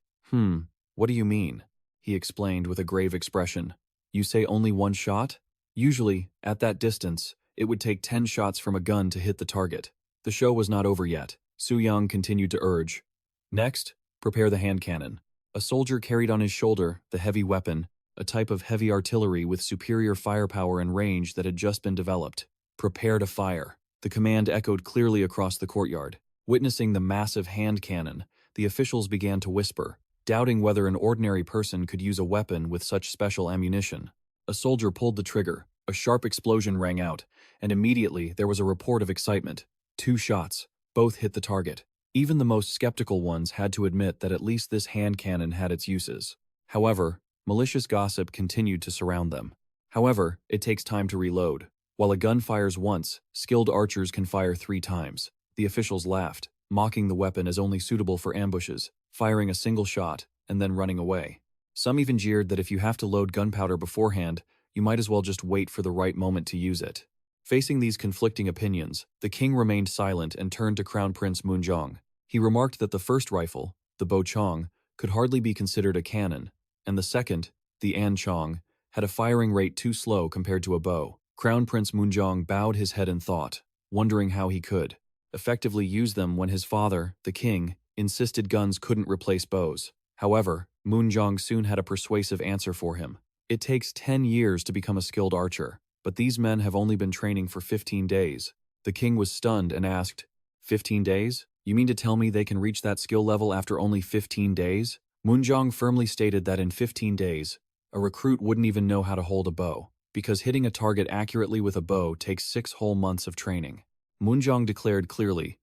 What do you mean?" He explained with a grave expression. "You say only one shot? Usually, at that distance, it would take 10 shots from a gun to hit the target." The show was not over yet. Suyang continued to urge, "Next, prepare the hand cannon." A soldier carried on his shoulder the heavy weapon, a type of heavy artillery with superior firepower and range that had just been developed. "Prepare to fire." The command echoed clearly across the courtyard. Witnessing the massive hand cannon, the officials began to whisper, doubting whether an ordinary person could use a weapon with such special ammunition. A soldier pulled the trigger, a sharp explosion rang out, and immediately there was a report of excitement. 2 shots, both hit the target. Even the most skeptical ones had to admit that at least this hand cannon had its uses. However, malicious gossip continued to surround them. However, it takes time to reload. While a gun fires once, skilled archers can fire 3 times. The officials laughed, mocking the weapon as only suitable for ambushes, firing a single shot, and then running away. Some even jeered that if you have to load gunpowder beforehand, you might as well just wait for the right moment to use it. Facing these conflicting opinions, the king remained silent and turned to Crown Prince Munjong. He remarked that the first rifle, the Bo Chong, could hardly be considered a cannon, and the second, the An Chong, had a firing rate too slow compared to a bow. Crown Prince Munjong bowed his head in thought, wondering how he could effectively use them when his father, the king, insisted guns couldn't replace bows. However, Munjong soon had a persuasive answer for him. "It takes 10 years to become a skilled archer, but these men have only been training for 15 days. The king was stunned and asked, 15 days? You mean to tell me they can reach that skill level after only 15 days? Munjong firmly stated that in 15 days, a recruit wouldn't even know how to hold a bow, because hitting a target accurately with a bow takes 6 whole months of training. Munjong declared clearly,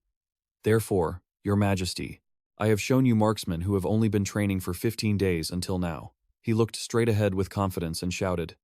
"Therefore, Your Majesty, I have shown you marksmen who have only been training for 15 days until now." He looked straight ahead with confidence and shouted,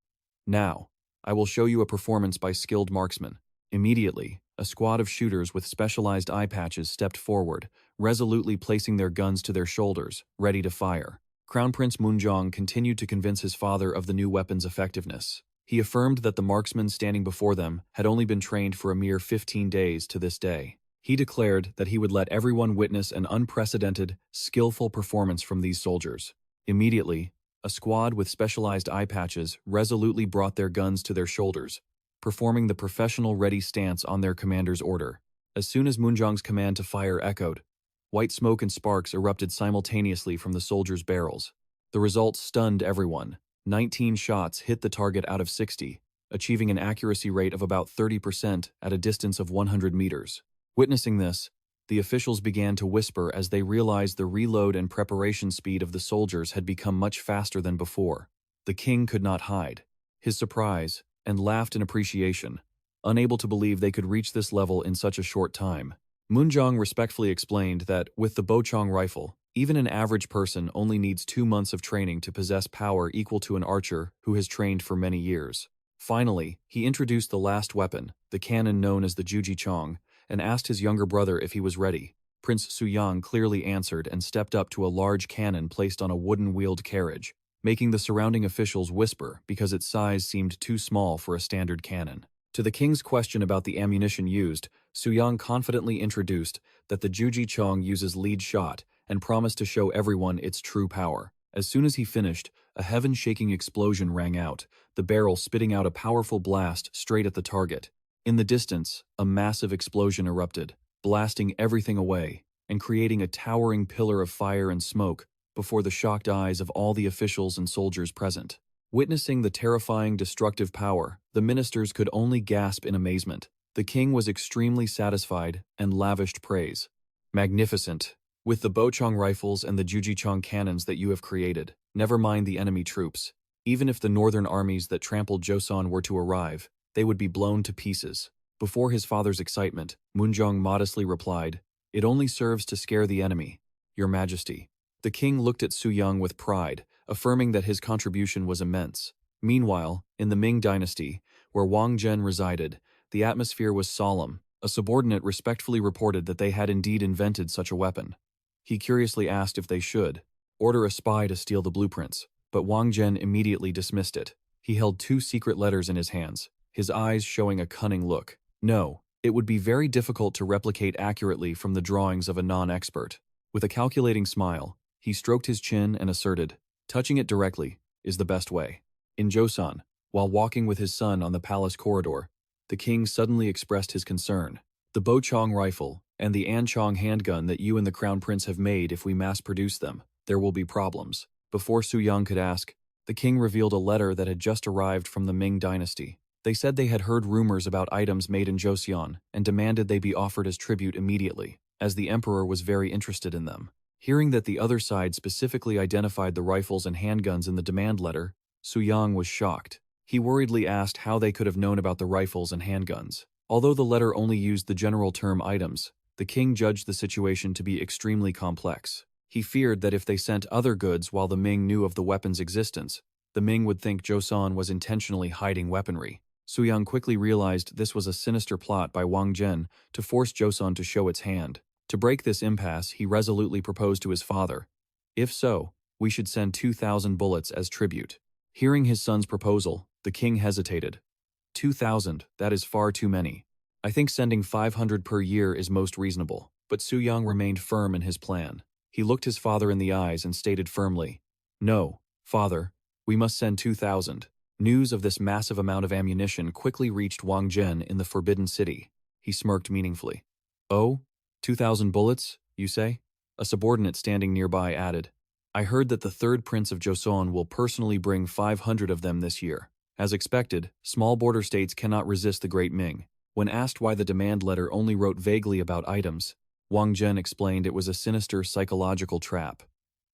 "Now, I will show you a performance by skilled marksmen." Immediately, a squad of shooters with specialized eye patches stepped forward, resolutely placing their guns to their shoulders, ready to fire. Crown Prince Munjong continued to convince his father of the new weapon's effectiveness. He affirmed that the marksmen standing before them had only been trained for a mere 15 days to this day. He declared that he would let everyone witness an unprecedented, skillful performance from these soldiers. Immediately, a squad with specialized eye patches resolutely brought their guns to their shoulders, performing the professional ready stance on their commander's order. As soon as Munjong's command to fire echoed, white smoke and sparks erupted simultaneously from the soldiers' barrels. The result stunned everyone. 19 shots hit the target out of 60, achieving an accuracy rate of about 30% at a distance of 100 meters. Witnessing this, the officials began to whisper as they realized the reload and preparation speed of the soldiers had become much faster than before. The king could not hide his surprise and laughed in appreciation, unable to believe they could reach this level in such a short time. Munjong respectfully explained that with the Bochong rifle, even an average person only needs 2 months of training to possess power equal to an archer who has trained for many years. Finally, he introduced the last weapon, the cannon known as the Juji Chong, and asked his younger brother if he was ready. Prince Suyang clearly answered and stepped up to a large cannon placed on a wooden-wheeled carriage, making the surrounding officials whisper because its size seemed too small for a standard cannon. To the king's question about the ammunition used, Suyang confidently introduced that the Juji Chong uses lead shot and promised to show everyone its true power. As soon as he finished, a heaven-shaking explosion rang out, the barrel spitting out a powerful blast straight at the target. In the distance, a massive explosion erupted, blasting everything away and creating a towering pillar of fire and smoke before the shocked eyes of all the officials and soldiers present. Witnessing the terrifying destructive power, the ministers could only gasp in amazement. The king was extremely satisfied and lavished praise. Magnificent. With the Bochong rifles and the Jujichong cannons that you have created, never mind the enemy troops. Even if the northern armies that trampled Joseon were to arrive, they would be blown to pieces. Before his father's excitement, Moonjong modestly replied, "It only serves to scare the enemy, Your Majesty." The king looked at Suyang with pride, affirming that his contribution was immense. Meanwhile, in the Ming dynasty, where Wang Zhen resided, the atmosphere was solemn. A subordinate respectfully reported that they had indeed invented such a weapon. He curiously asked if they should order a spy to steal the blueprints, but Wang Zhen immediately dismissed it. He held 2 secret letters in his hands, his eyes showing a cunning look. No, it would be very difficult to replicate accurately from the drawings of a non-expert. With a calculating smile, he stroked his chin and asserted, "Touching it directly is the best way." In Joseon, while walking with his son on the palace corridor, the king suddenly expressed his concern. "The Bochong rifle and the Anchong handgun that you and the crown prince have made, if we mass-produce them, there will be problems." Before Suyang could ask, the king revealed a letter that had just arrived from the Ming dynasty. They said they had heard rumors about items made in Joseon and demanded they be offered as tribute immediately, as the emperor was very interested in them. Hearing that the other side specifically identified the rifles and handguns in the demand letter, Suyang was shocked. He worriedly asked how they could have known about the rifles and handguns. Although the letter only used the general term items, the king judged the situation to be extremely complex. He feared that if they sent other goods while the Ming knew of the weapon's existence, the Ming would think Joseon was intentionally hiding weaponry. Suyang quickly realized this was a sinister plot by Wang Zhen to force Joseon to show its hand. To break this impasse, he resolutely proposed to his father, "If so, we should send 2,000 bullets as tribute." Hearing his son's proposal, the king hesitated. 2,000, that is far too many. I think sending 500 per year is most reasonable. But Suyang remained firm in his plan. He looked his father in the eyes and stated firmly, "No, father, we must send 2,000. News of this massive amount of ammunition quickly reached Wang Zhen in the Forbidden City. He smirked meaningfully. "Oh, 2,000 bullets, you say?" A subordinate standing nearby added, "I heard that the third prince of Joseon will personally bring 500 of them this year." As expected, small border states cannot resist the Great Ming. When asked why the demand letter only wrote vaguely about items, Wang Zhen explained it was a sinister psychological trap.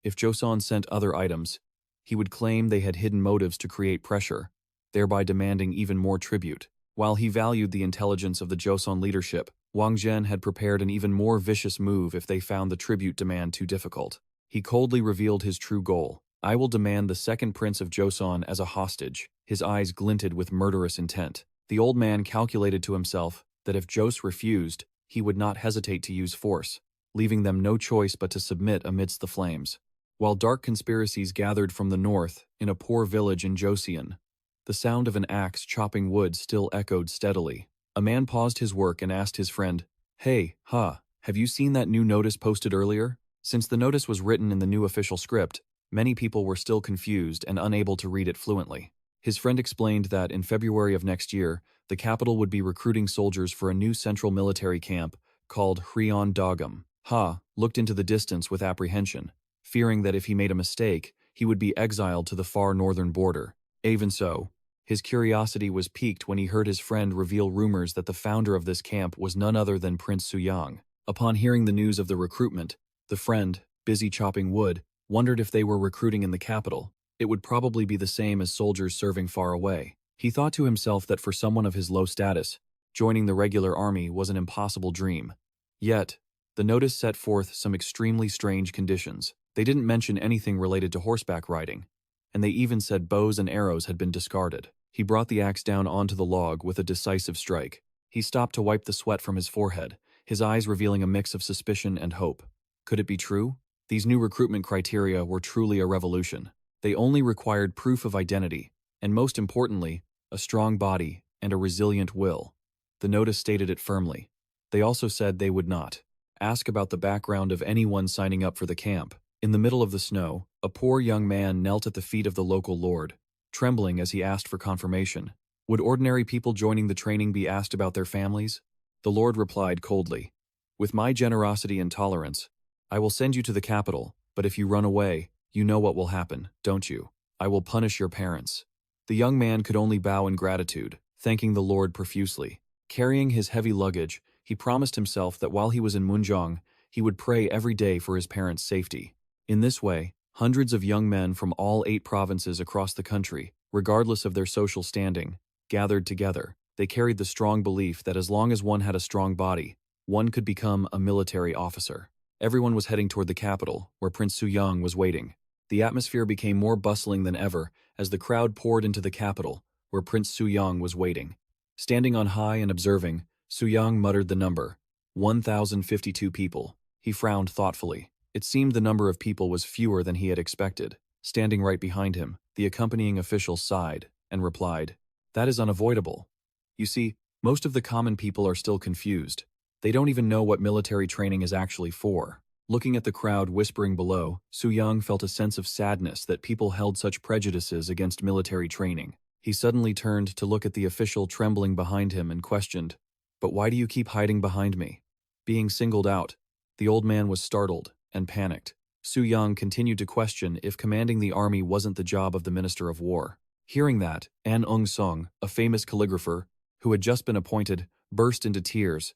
If Joseon sent other items, he would claim they had hidden motives to create pressure, thereby demanding even more tribute. While he valued the intelligence of the Joseon leadership, Wang Zhen had prepared an even more vicious move if they found the tribute demand too difficult. He coldly revealed his true goal. "I will demand the second prince of Joseon as a hostage." His eyes glinted with murderous intent. The old man calculated to himself that if Jose refused, he would not hesitate to use force, leaving them no choice but to submit amidst the flames. While dark conspiracies gathered from the north in a poor village in Joseon, the sound of an axe chopping wood still echoed steadily. A man paused his work and asked his friend, "Hey, have you seen that new notice posted earlier?" Since the notice was written in the new official script, many people were still confused and unable to read it fluently. His friend explained that in February of next year, the capital would be recruiting soldiers for a new central military camp called Hreon Dogum. Ha looked into the distance with apprehension, fearing that if he made a mistake, he would be exiled to the far northern border. Even so, his curiosity was piqued when he heard his friend reveal rumors that the founder of this camp was none other than Prince Suyang. Upon hearing the news of the recruitment, the friend, busy chopping wood, wondered if they were recruiting in the capital. It would probably be the same as soldiers serving far away. He thought to himself that for someone of his low status, joining the regular army was an impossible dream. Yet, the notice set forth some extremely strange conditions. They didn't mention anything related to horseback riding, and they even said bows and arrows had been discarded. He brought the axe down onto the log with a decisive strike. He stopped to wipe the sweat from his forehead, his eyes revealing a mix of suspicion and hope. Could it be true? These new recruitment criteria were truly a revolution. They only required proof of identity, and most importantly, a strong body and a resilient will. The notice stated it firmly. They also said they would not ask about the background of anyone signing up for the camp. In the middle of the snow, a poor young man knelt at the feet of the local lord, trembling as he asked for confirmation. Would ordinary people joining the training be asked about their families? The lord replied coldly, "With my generosity and tolerance, I will send you to the capital, but if you run away, you know what will happen, don't you? I will punish your parents." The young man could only bow in gratitude, thanking the Lord profusely. Carrying his heavy luggage, he promised himself that while he was in Munjong, he would pray every day for his parents' safety. In this way, hundreds of young men from all 8 provinces across the country, regardless of their social standing, gathered together. They carried the strong belief that as long as one had a strong body, one could become a military officer. Everyone was heading toward the capital, where Prince Suyang was waiting. The atmosphere became more bustling than ever as the crowd poured into the capital, where Prince Suyang was waiting. Standing on high and observing, Suyang muttered the number, 1,052 people. He frowned thoughtfully. It seemed the number of people was fewer than he had expected. Standing right behind him, the accompanying official sighed and replied, "That is unavoidable. You see, most of the common people are still confused. They don't even know what military training is actually for." Looking at the crowd whispering below, Suyang felt a sense of sadness that people held such prejudices against military training. He suddenly turned to look at the official trembling behind him and questioned, "But why do you keep hiding behind me?" Being singled out, the old man was startled and panicked. Suyang continued to question if commanding the army wasn't the job of the Minister of War. Hearing that, An Ung Sung, a famous calligrapher, who had just been appointed, burst into tears.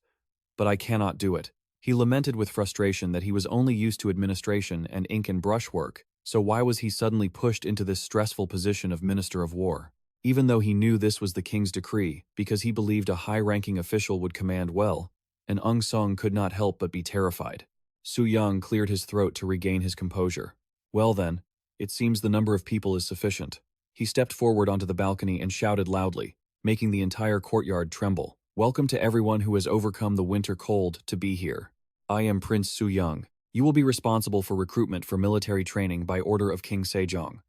"But I cannot do it." He lamented with frustration that he was only used to administration and ink and brushwork, so why was he suddenly pushed into this stressful position of Minister of War? Even though he knew this was the king's decree, because he believed a high-ranking official would command well, An Ung Sung could not help but be terrified. Suyang cleared his throat to regain his composure. "Well then, it seems the number of people is sufficient." He stepped forward onto the balcony and shouted loudly, making the entire courtyard tremble. "Welcome to everyone who has overcome the winter cold to be here. I am Prince Suyang. You will be responsible for recruitment for military training by order of King Sejong."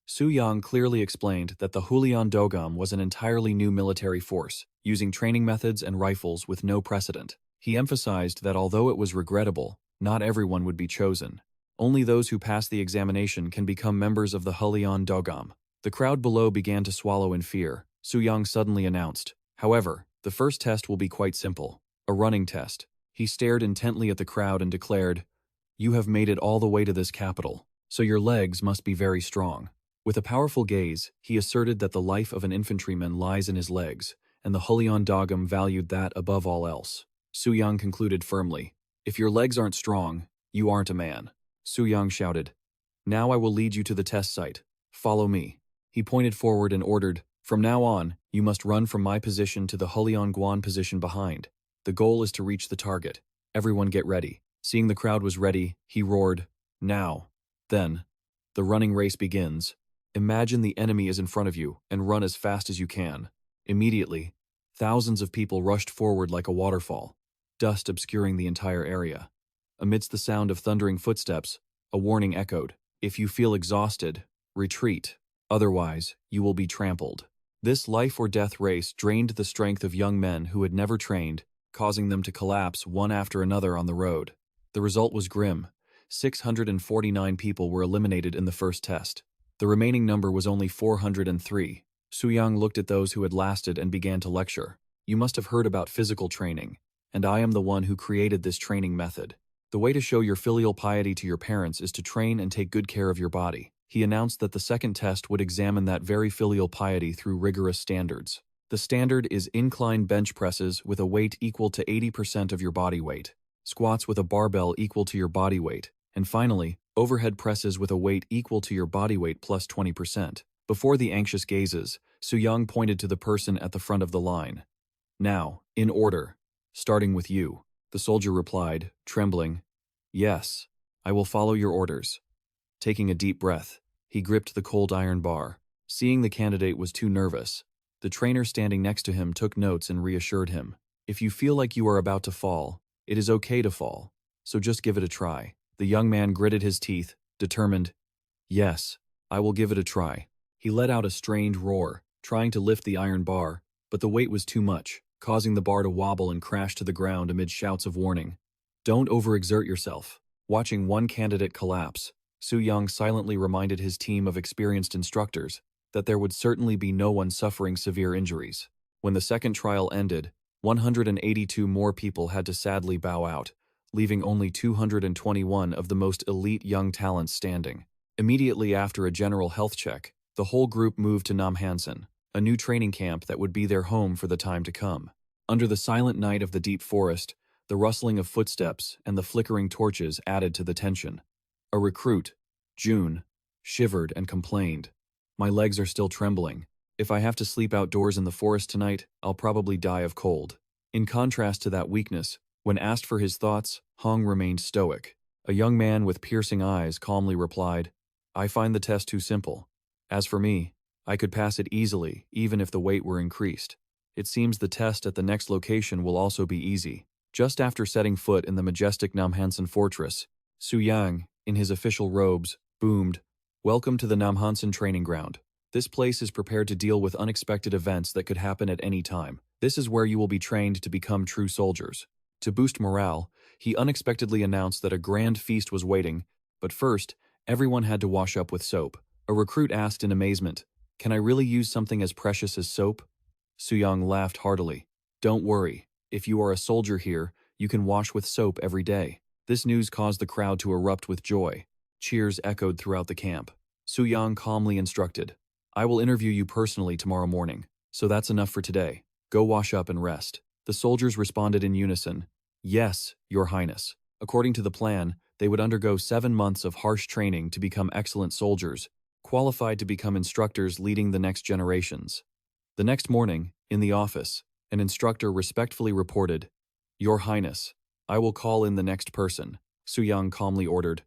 Suyang clearly explained that the Hulian Dogam was an entirely new military force, using training methods and rifles with no precedent. He emphasized that although it was regrettable, not everyone would be chosen. Only those who pass the examination can become members of the Hulian Dogam. The crowd below began to swallow in fear. Suyang suddenly announced, "However, the first test will be quite simple, a running test." He stared intently at the crowd and declared, "You have made it all the way to this capital, so your legs must be very strong." With a powerful gaze, he asserted that the life of an infantryman lies in his legs, and the Hulian Dogam valued that above all else. Suyang concluded firmly, "If your legs aren't strong, you aren't a man." Suyang shouted, "Now I will lead you to the test site. Follow me." He pointed forward and ordered, "From now on, you must run from my position to the Hulian Guan position behind. The goal is to reach the target. Everyone get ready." Seeing the crowd was ready, he roared, "Now." Then, the running race begins. Imagine the enemy is in front of you and run as fast as you can. Immediately, thousands of people rushed forward like a waterfall, dust obscuring the entire area. Amidst the sound of thundering footsteps, a warning echoed, "If you feel exhausted, retreat. Otherwise, you will be trampled." This life-or-death race drained the strength of young men who had never trained, causing them to collapse one after another on the road. The result was grim. 649 people were eliminated in the first test. The remaining number was only 403. Suyang looked at those who had lasted and began to lecture. "You must have heard about physical training, and I am the one who created this training method. The way to show your filial piety to your parents is to train and take good care of your body." He announced that the second test would examine that very filial piety through rigorous standards. The standard is incline bench presses with a weight equal to 80% of your body weight, squats with a barbell equal to your body weight, and finally, overhead presses with a weight equal to your body weight plus 20%. Before the anxious gazes, Suyang pointed to the person at the front of the line. "Now, in order, starting with you." The soldier replied, trembling, "Yes, I will follow your orders." Taking a deep breath, he gripped the cold iron bar. Seeing the candidate was too nervous, the trainer standing next to him took notes and reassured him. "If you feel like you are about to fall, it is okay to fall, so just give it a try." The young man gritted his teeth, determined, "Yes, I will give it a try." He let out a strained roar, trying to lift the iron bar, but the weight was too much, causing the bar to wobble and crash to the ground amid shouts of warning. "Don't overexert yourself." Watching one candidate collapse, Suyang silently reminded his team of experienced instructors that there would certainly be no one suffering severe injuries. When the second trial ended, 182 more people had to sadly bow out, leaving only 221 of the most elite young talents standing. Immediately after a general health check, the whole group moved to Namhansan, a new training camp that would be their home for the time to come. Under the silent night of the deep forest, the rustling of footsteps and the flickering torches added to the tension. A recruit, June, shivered and complained. My legs are still trembling. If I have to sleep outdoors in the forest tonight, I'll probably die of cold. In contrast to that weakness, when asked for his thoughts, Hong remained stoic. A young man with piercing eyes calmly replied, I find the test too simple. As for me, I could pass it easily, even if the weight were increased. It seems the test at the next location will also be easy. Just after setting foot in the majestic Namhansan fortress, Suyang, in his official robes, boomed, Welcome to the Namhansan training ground. This place is prepared to deal with unexpected events that could happen at any time. This is where you will be trained to become true soldiers. To boost morale, he unexpectedly announced that a grand feast was waiting, but first, everyone had to wash up with soap. A recruit asked in amazement, Can I really use something as precious as soap? Suyang laughed heartily. Don't worry, if you are a soldier here, you can wash with soap every day. This news caused the crowd to erupt with joy. Cheers echoed throughout the camp. Suyang calmly instructed, I will interview you personally tomorrow morning, so that's enough for today. Go wash up and rest. The soldiers responded in unison, Yes, Your Highness. According to the plan, they would undergo 7 months of harsh training to become excellent soldiers, qualified to become instructors leading the next generations. The next morning, in the office, an instructor respectfully reported, Your Highness, I will call in the next person. Suyang calmly ordered,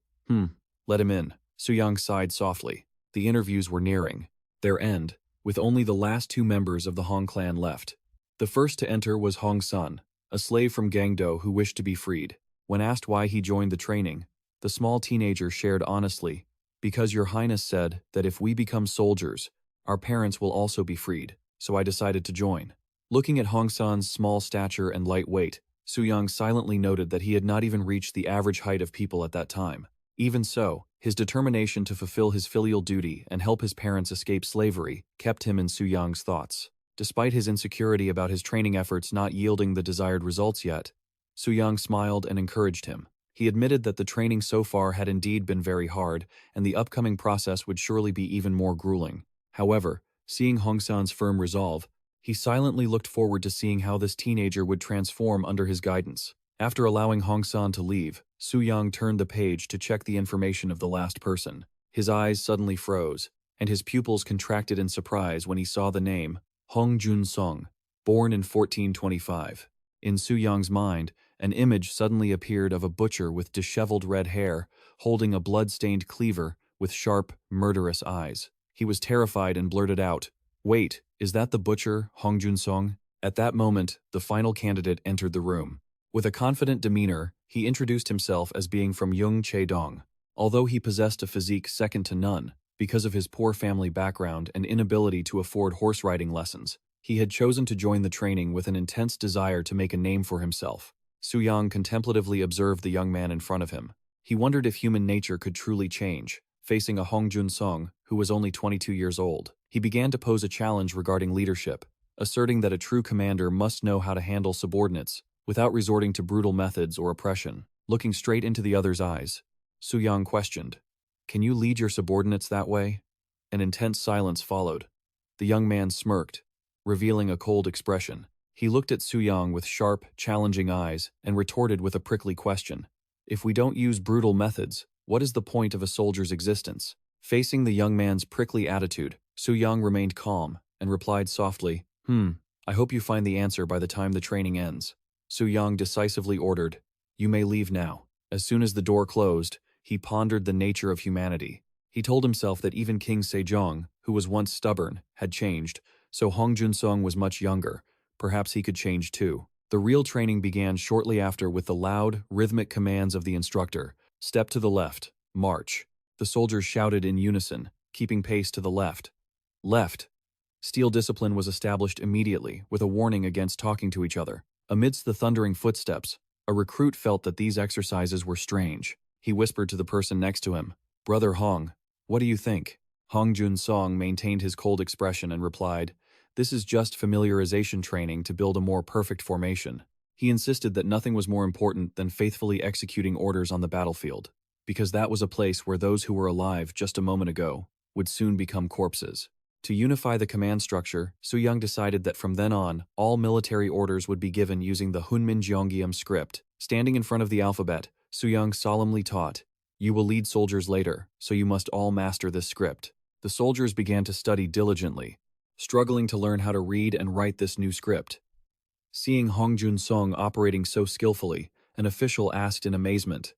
Let him in. Suyang sighed softly. The interviews were nearing their end, with only the last 2 members of the Hong clan left. The first to enter was Hong Sun, a slave from Gangdo who wished to be freed. When asked why he joined the training, the small teenager shared honestly, Because Your Highness said that if we become soldiers, our parents will also be freed, so I decided to join. Looking at Hong Sun's small stature and light weight, Suyang silently noted that he had not even reached the average height of people at that time. Even so, his determination to fulfill his filial duty and help his parents escape slavery kept him in Suyang's thoughts. Despite his insecurity about his training efforts not yielding the desired results yet, Suyang smiled and encouraged him. He admitted that the training so far had indeed been very hard, and the upcoming process would surely be even more grueling. However, seeing Hong San's firm resolve, he silently looked forward to seeing how this teenager would transform under his guidance. After allowing Hong San to leave, Suyang turned the page to check the information of the last person. His eyes suddenly froze, and his pupils contracted in surprise when he saw the name, Hong Jun-song, born in 1425. In Suyang's mind, an image suddenly appeared of a butcher with disheveled red hair, holding a blood-stained cleaver with sharp, murderous eyes. He was terrified and blurted out, Wait, is that the butcher, Hong Jun-song? At that moment, the final candidate entered the room. With a confident demeanor, he introduced himself as being from Yung Che-dong. Although he possessed a physique second to none, because of his poor family background and inability to afford horse riding lessons, he had chosen to join the training with an intense desire to make a name for himself. Suyang contemplatively observed the young man in front of him. He wondered if human nature could truly change. Facing a Hong Jun-song, who was only 22 years old, he began to pose a challenge regarding leadership, asserting that a true commander must know how to handle subordinates, without resorting to brutal methods or oppression. Looking straight into the other's eyes, Suyang questioned, Can you lead your subordinates that way? An intense silence followed. The young man smirked, revealing a cold expression. He looked at Suyang with sharp, challenging eyes and retorted with a prickly question. If we don't use brutal methods, what is the point of a soldier's existence? Facing the young man's prickly attitude, Suyang remained calm and replied softly, I hope you find the answer by the time the training ends. Suyang decisively ordered, You may leave now. As soon as the door closed, he pondered the nature of humanity. He told himself that even King Sejong, who was once stubborn, had changed, so Hong Jun-song was much younger. Perhaps he could change too. The real training began shortly after with the loud, rhythmic commands of the instructor. Step to the left. March. The soldiers shouted in unison, keeping pace to the left. Left. Steel discipline was established immediately, with a warning against talking to each other. Amidst the thundering footsteps, a recruit felt that these exercises were strange. He whispered to the person next to him, Brother Hong, what do you think? Hong Jun-song maintained his cold expression and replied, This is just familiarization training to build a more perfect formation. He insisted that nothing was more important than faithfully executing orders on the battlefield, because that was a place where those who were alive just a moment ago would soon become corpses. To unify the command structure, Suyang decided that from then on, all military orders would be given using the Hunmin script. Standing in front of the alphabet, Suyang solemnly taught, "You will lead soldiers later, so you must all master this script." The soldiers began to study diligently, struggling to learn how to read and write this new script. Seeing Hong Jun-sung operating so skillfully, an official asked in amazement,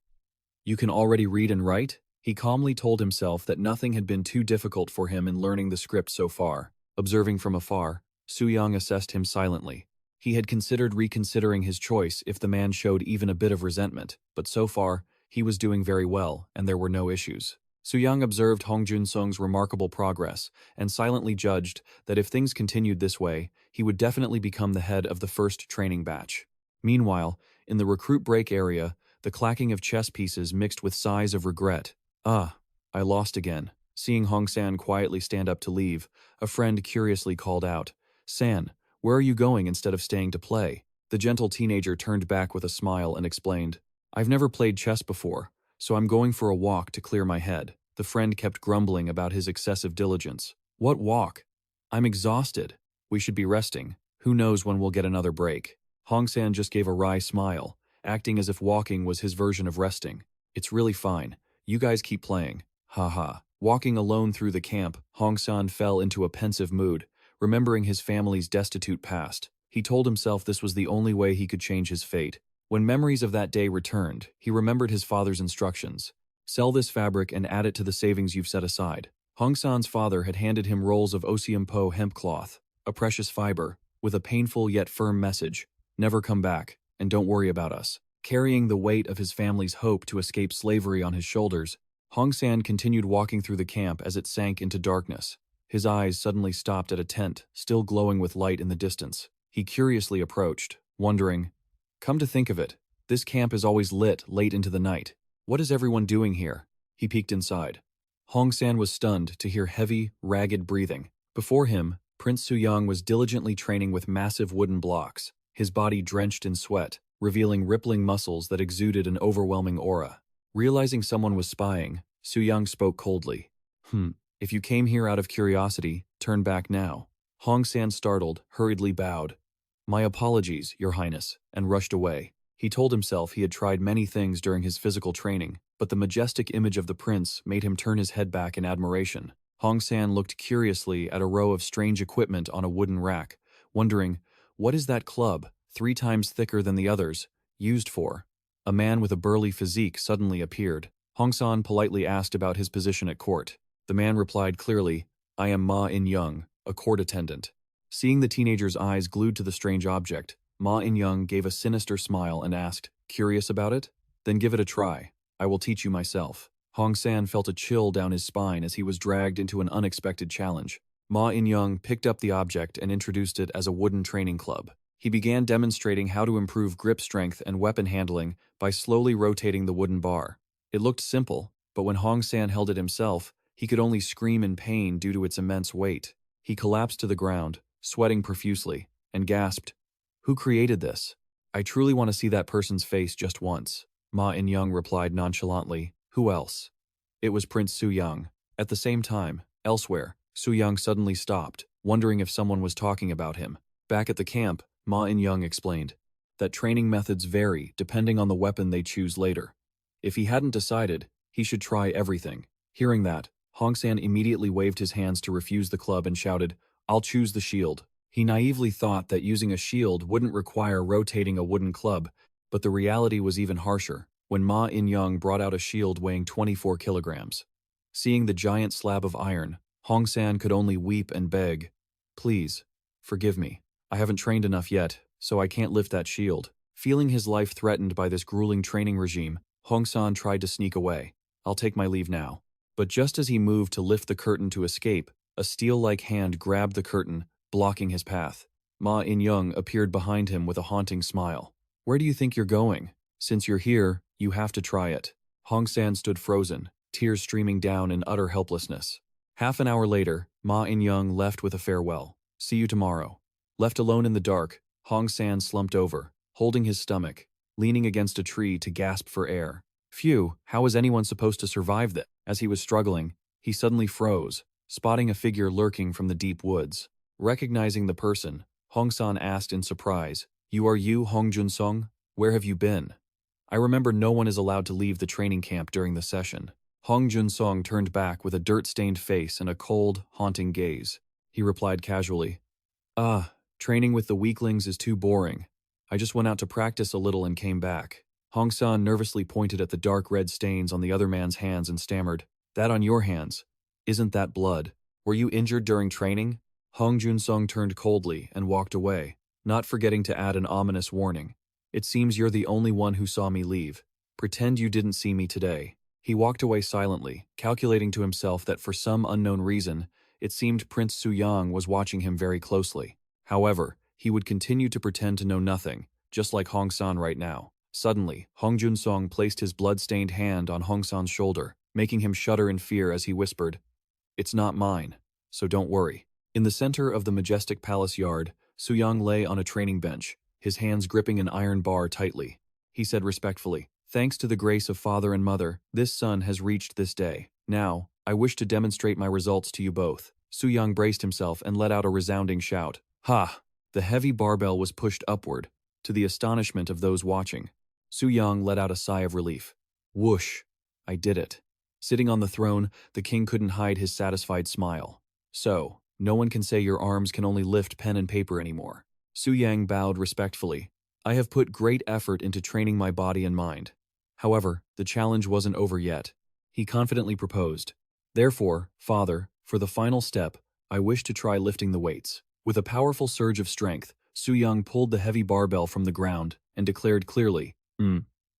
"You can already read and write?" He calmly told himself that nothing had been too difficult for him in learning the script so far. Observing from afar, Suyang assessed him silently. He had considered reconsidering his choice if the man showed even a bit of resentment, but so far, he was doing very well, and there were no issues. Suyang observed Hong Jun-sung's remarkable progress, and silently judged that if things continued this way, he would definitely become the head of the first training batch. Meanwhile, in the recruit break area, the clacking of chess pieces mixed with sighs of regret. "Ah, I lost again." Seeing Hong San quietly stand up to leave, a friend curiously called out, "San, where are you going instead of staying to play?" The gentle teenager turned back with a smile and explained, "I've never played chess before, so I'm going for a walk to clear my head." The friend kept grumbling about his excessive diligence. "What walk? I'm exhausted. We should be resting. Who knows when we'll get another break?" Hong San just gave a wry smile, acting as if walking was his version of resting. "It's really fine. You guys keep playing. Ha ha." Walking alone through the camp, Hong San fell into a pensive mood, remembering his family's destitute past. He told himself this was the only way he could change his fate. When memories of that day returned, he remembered his father's instructions. "Sell this fabric and add it to the savings you've set aside." Hong San's father had handed him rolls of Osiumpo hemp cloth, a precious fiber, with a painful yet firm message: "Never come back, and don't worry about us." Carrying the weight of his family's hope to escape slavery on his shoulders, Hong San continued walking through the camp as it sank into darkness. His eyes suddenly stopped at a tent, still glowing with light in the distance. He curiously approached, wondering, "Come to think of it, this camp is always lit late into the night. What is everyone doing here?" He peeked inside. Hong San was stunned to hear heavy, ragged breathing. Before him, Prince Suyang was diligently training with massive wooden blocks, his body drenched in sweat, revealing rippling muscles that exuded an overwhelming aura. Realizing someone was spying, Suyang spoke coldly. If you came here out of curiosity, turn back now." Hong San, startled, hurriedly bowed. "My apologies, Your Highness," and rushed away. He told himself he had tried many things during his physical training, but the majestic image of the prince made him turn his head back in admiration. Hong San looked curiously at a row of strange equipment on a wooden rack, wondering, what is that club, 3 times thicker than the others, used for? A man with a burly physique suddenly appeared. Hong San politely asked about his position at court. The man replied clearly, "I am Ma In-young, a court attendant." Seeing the teenager's eyes glued to the strange object, Ma In-young gave a sinister smile and asked, "Curious about it? Then give it a try. I will teach you myself." Hong San felt a chill down his spine as he was dragged into an unexpected challenge. Ma In-young picked up the object and introduced it as a wooden training club. He began demonstrating how to improve grip strength and weapon handling by slowly rotating the wooden bar. It looked simple, but when Hong San held it himself, he could only scream in pain due to its immense weight. He collapsed to the ground, sweating profusely, and gasped, "Who created this? I truly want to see that person's face just once." Ma In-young replied nonchalantly, "Who else?" It was Prince Suyang. At the same time, elsewhere, Suyang suddenly stopped, wondering if someone was talking about him. Back at the camp, Ma In-young explained that training methods vary depending on the weapon they choose later. If he hadn't decided, he should try everything. Hearing that, Hong San immediately waved his hands to refuse the club and shouted, "I'll choose the shield." He naively thought that using a shield wouldn't require rotating a wooden club, but the reality was even harsher when Ma In-young brought out a shield weighing 24 kilograms. Seeing the giant slab of iron, Hong San could only weep and beg, "Please, forgive me. I haven't trained enough yet, so I can't lift that shield." Feeling his life threatened by this grueling training regime, Hong San tried to sneak away. "I'll take my leave now." But just as he moved to lift the curtain to escape, a steel-like hand grabbed the curtain, blocking his path. Ma In-young appeared behind him with a haunting smile. "Where do you think you're going? Since you're here, you have to try it." Hong San stood frozen, tears streaming down in utter helplessness. Half an hour later, Ma In-young left with a farewell. "See you tomorrow." Left alone in the dark, Hong San slumped over, holding his stomach, leaning against a tree to gasp for air. Phew, how was anyone supposed to survive this? As he was struggling, he suddenly froze, spotting a figure lurking from the deep woods. Recognizing the person, Hong-san asked in surprise, "You are you, Hong Jun-sung? Where have you been?" "I remember no one is allowed to leave the training camp during the session." Hong Jun-sung turned back with a dirt-stained face and a cold, haunting gaze. He replied casually, "Ah, training with the weaklings is too boring. I just went out to practice a little and came back." Hong-san nervously pointed at the dark red stains on the other man's hands and stammered, "That on your hands? Isn't that blood? Were you injured during training?" Hong Jun-sung turned coldly and walked away, not forgetting to add an ominous warning. "It seems you're the only one who saw me leave. Pretend you didn't see me today." He walked away silently, calculating to himself that for some unknown reason, it seemed Prince Suyang was watching him very closely. However, he would continue to pretend to know nothing, just like Hong-san right now. Suddenly, Hong Jun-sung placed his blood-stained hand on Hong-san's shoulder, making him shudder in fear as he whispered, "It's not mine, so don't worry." In the center of the majestic palace yard, Suyang lay on a training bench, his hands gripping an iron bar tightly. He said respectfully, "Thanks to the grace of Father and Mother, this son has reached this day. Now, I wish to demonstrate my results to you both." Suyang braced himself and let out a resounding shout. "Ha!" The heavy barbell was pushed upward, to the astonishment of those watching. Suyang let out a sigh of relief. Whoosh! I did it. Sitting on the throne, the king couldn't hide his satisfied smile. "So, no one can say your arms can only lift pen and paper anymore." Suyang bowed respectfully. "I have put great effort into training my body and mind. However, the challenge wasn't over yet." He confidently proposed, "Therefore, Father, for the final step, I wish to try lifting the weights." With a powerful surge of strength, Suyang pulled the heavy barbell from the ground and declared clearly,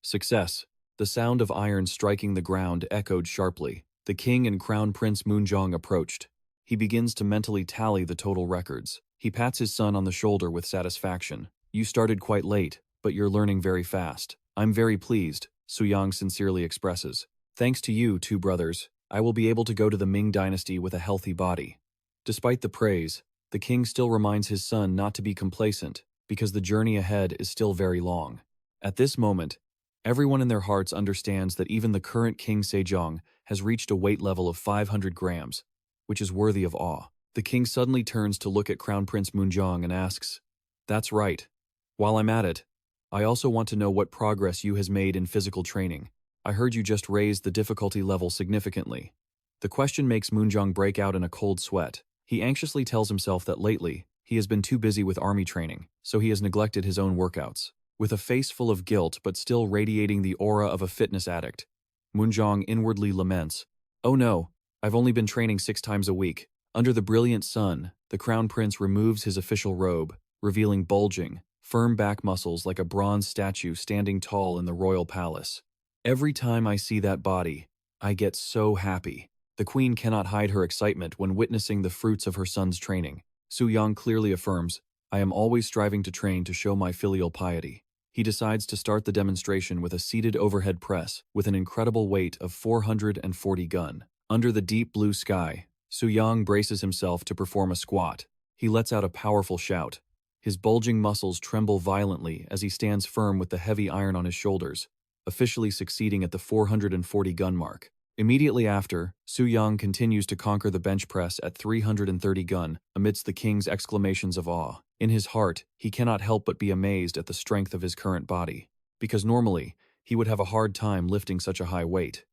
Success." The sound of iron striking the ground echoed sharply. The king and crown prince Moonjong approached. He begins to mentally tally the total records. He pats his son on the shoulder with satisfaction. "You started quite late, but you're learning very fast. I'm very pleased," Suyang sincerely expresses. "Thanks to you, two brothers, I will be able to go to the Ming dynasty with a healthy body." Despite the praise, the king still reminds his son not to be complacent, because the journey ahead is still very long. At this moment, everyone in their hearts understands that even the current King Sejong has reached a weight level of 500 grams, which is worthy of awe. The king suddenly turns to look at Crown Prince Moonjong and asks, "That's right. While I'm at it, I also want to know what progress you has made in physical training. I heard you just raised the difficulty level significantly." The question makes Moonjong break out in a cold sweat. He anxiously tells himself that lately, he has been too busy with army training, so he has neglected his own workouts. With a face full of guilt but still radiating the aura of a fitness addict, Moonjong inwardly laments, "Oh no, I've only been training 6 times a week." Under the brilliant sun, the crown prince removes his official robe, revealing bulging, firm back muscles like a bronze statue standing tall in the royal palace. "Every time I see that body, I get so happy." The queen cannot hide her excitement when witnessing the fruits of her son's training. Suyang clearly affirms, "I am always striving to train to show my filial piety." He decides to start the demonstration with a seated overhead press with an incredible weight of 440 gun. Under the deep blue sky, Suyang braces himself to perform a squat. He lets out a powerful shout. His bulging muscles tremble violently as he stands firm with the heavy iron on his shoulders, officially succeeding at the 440 gun mark. Immediately after, Suyang continues to conquer the bench press at 330 gun amidst the king's exclamations of awe. In his heart, he cannot help but be amazed at the strength of his current body, because normally, he would have a hard time lifting such a high weight.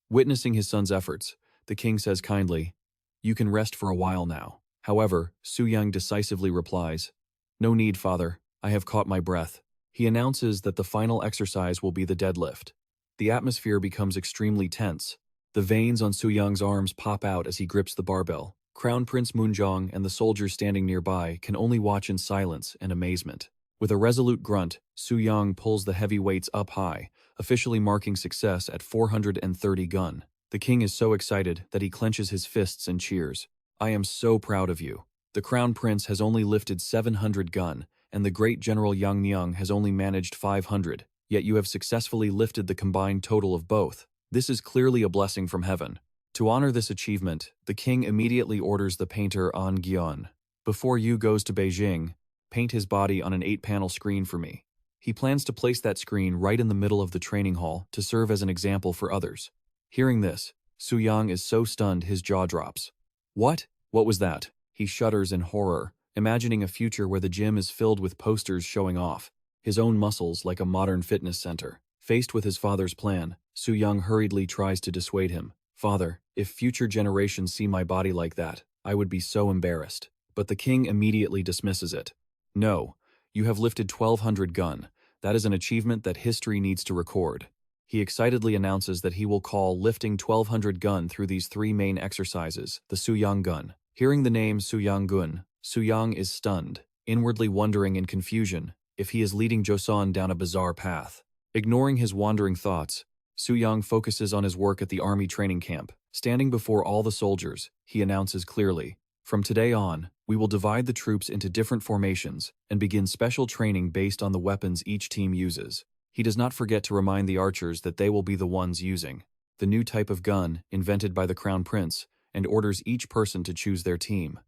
Witnessing his son's efforts, the king says kindly, "You can rest for a while now." However, Suyang decisively replies, "No need, father, I have caught my breath." He announces that the final exercise will be the deadlift. The atmosphere becomes extremely tense. The veins on Suyang's arms pop out as he grips the barbell. Crown Prince Moonjong and the soldiers standing nearby can only watch in silence and amazement. With a resolute grunt, Suyang pulls the heavy weights up high, officially marking success at 430 gun. The king is so excited that he clenches his fists and cheers. "I am so proud of you. The crown prince has only lifted 700 gun, and the great General Yang Myung has only managed 500, yet you have successfully lifted the combined total of both. This is clearly a blessing from heaven." To honor this achievement, the king immediately orders the painter An Gyeon, "Before you goes to Beijing, paint his body on an 8-panel screen for me." He plans to place that screen right in the middle of the training hall to serve as an example for others. Hearing this, Suyang is so stunned his jaw drops. What? What was that? He shudders in horror, imagining a future where the gym is filled with posters showing off his own muscles like a modern fitness center. Faced with his father's plan, Suyang hurriedly tries to dissuade him. Father, if future generations see my body like that, I would be so embarrassed. But the king immediately dismisses it. No, you have lifted 1200 gun. That is an achievement that history needs to record. He excitedly announces that he will call lifting 1200 gun through these three main exercises, the Suyang gun. Hearing the name Suyang gun, Suyang is stunned, inwardly wondering in confusion if he is leading Joseon down a bizarre path. Ignoring his wandering thoughts, Suyang focuses on his work at the army training camp. Standing before all the soldiers, he announces clearly, "From today on, we will divide the troops into different formations and begin special training based on the weapons each team uses." He does not forget to remind the archers that they will be the ones using the new type of gun invented by the Crown Prince, and orders each person to choose their team.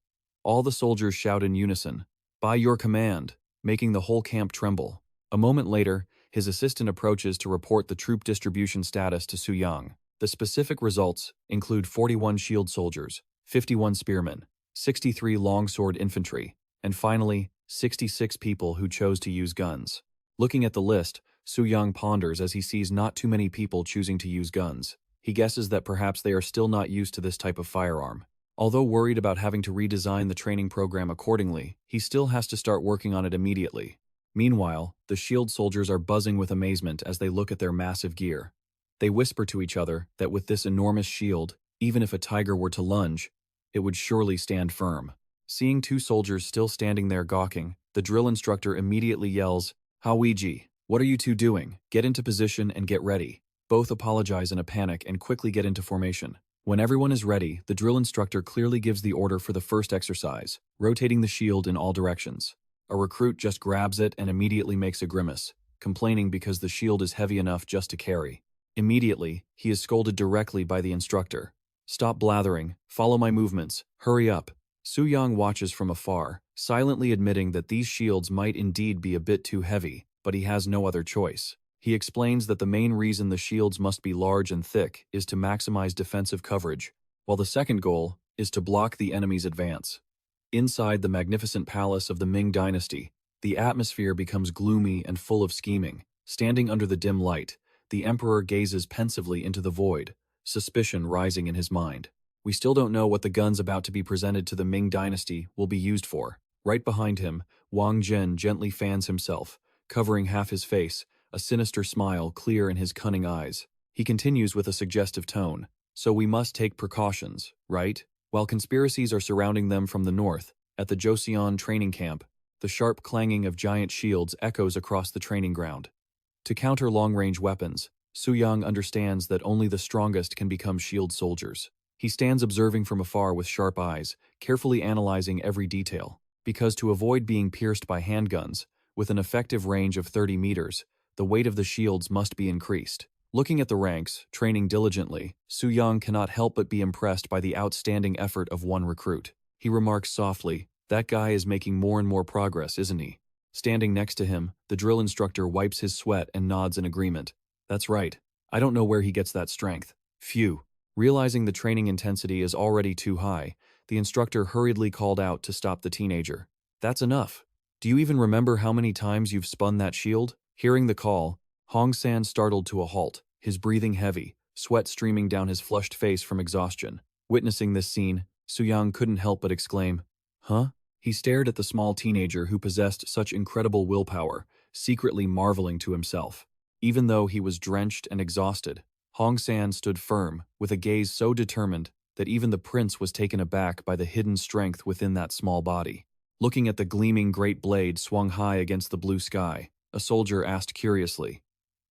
All the soldiers shout in unison, "By your command," making the whole camp tremble. A moment later, his assistant approaches to report the troop distribution status to Suyang. The specific results include 41 shield soldiers, 51 spearmen, 63 longsword infantry, and finally, 66 people who chose to use guns. Looking at the list, Suyang ponders as he sees not too many people choosing to use guns. He guesses that perhaps they are still not used to this type of firearm. Although worried about having to redesign the training program accordingly, he still has to start working on it immediately. Meanwhile, the shield soldiers are buzzing with amazement as they look at their massive gear. They whisper to each other that with this enormous shield, even if a tiger were to lunge, it would surely stand firm. Seeing two soldiers still standing there gawking, the drill instructor immediately yells, "Hawiji, what are you two doing? Get into position and get ready." Both apologize in a panic and quickly get into formation. When everyone is ready, the drill instructor clearly gives the order for the first exercise, rotating the shield in all directions. A recruit just grabs it and immediately makes a grimace, complaining because the shield is heavy enough just to carry. Immediately, he is scolded directly by the instructor. "Stop blathering, follow my movements, hurry up." Suyang watches from afar, silently admitting that these shields might indeed be a bit too heavy, but he has no other choice. He explains that the main reason the shields must be large and thick is to maximize defensive coverage, while the second goal is to block the enemy's advance. Inside the magnificent palace of the Ming dynasty, the atmosphere becomes gloomy and full of scheming. Standing under the dim light, the emperor gazes pensively into the void, suspicion rising in his mind. We still don't know what the guns about to be presented to the Ming dynasty will be used for. Right behind him, Wang Jin gently fans himself, covering half his face, a sinister smile clear in his cunning eyes. He continues with a suggestive tone. "So we must take precautions, right?" While conspiracies are surrounding them from the north, at the Joseon training camp, the sharp clanging of giant shields echoes across the training ground. To counter long-range weapons, Suyang understands that only the strongest can become shield soldiers. He stands observing from afar with sharp eyes, carefully analyzing every detail. Because to avoid being pierced by handguns, with an effective range of 30 meters, the weight of the shields must be increased. Looking at the ranks, training diligently, Suyang cannot help but be impressed by the outstanding effort of one recruit. He remarks softly, "That guy is making more and more progress, isn't he?" Standing next to him, the drill instructor wipes his sweat and nods in agreement. "That's right. I don't know where he gets that strength." Phew. Realizing the training intensity is already too high, the instructor hurriedly called out to stop the teenager. "That's enough. Do you even remember how many times you've spun that shield?" Hearing the call, Hong San startled to a halt, his breathing heavy, sweat streaming down his flushed face from exhaustion. Witnessing this scene, Suyang couldn't help but exclaim, "Huh?" He stared at the small teenager who possessed such incredible willpower, secretly marveling to himself. Even though he was drenched and exhausted, Hong San stood firm, with a gaze so determined that even the prince was taken aback by the hidden strength within that small body. Looking at the gleaming great blade swung high against the blue sky, a soldier asked curiously,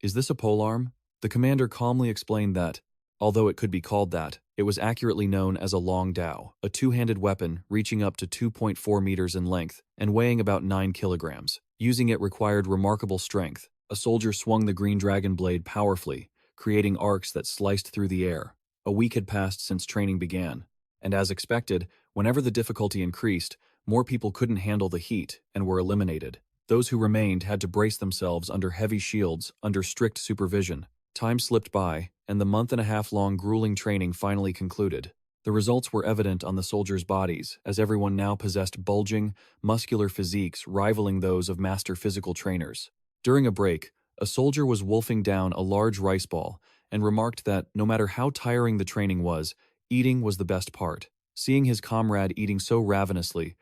"Is this a polearm?" The commander calmly explained that, although it could be called that, it was accurately known as a long dao, a two-handed weapon reaching up to 2.4 meters in length and weighing about 9 kilograms. Using it required remarkable strength. A soldier swung the green dragon blade powerfully, creating arcs that sliced through the air. A week had passed since training began, and as expected, whenever the difficulty increased, more people couldn't handle the heat and were eliminated. Those who remained had to brace themselves under heavy shields under strict supervision. Time slipped by, and the month-and-a-half-long grueling training finally concluded. The results were evident on the soldiers' bodies, as everyone now possessed bulging, muscular physiques rivaling those of master physical trainers. During a break, a soldier was wolfing down a large rice ball and remarked that no matter how tiring the training was, eating was the best part. Seeing his comrade eating so ravenously,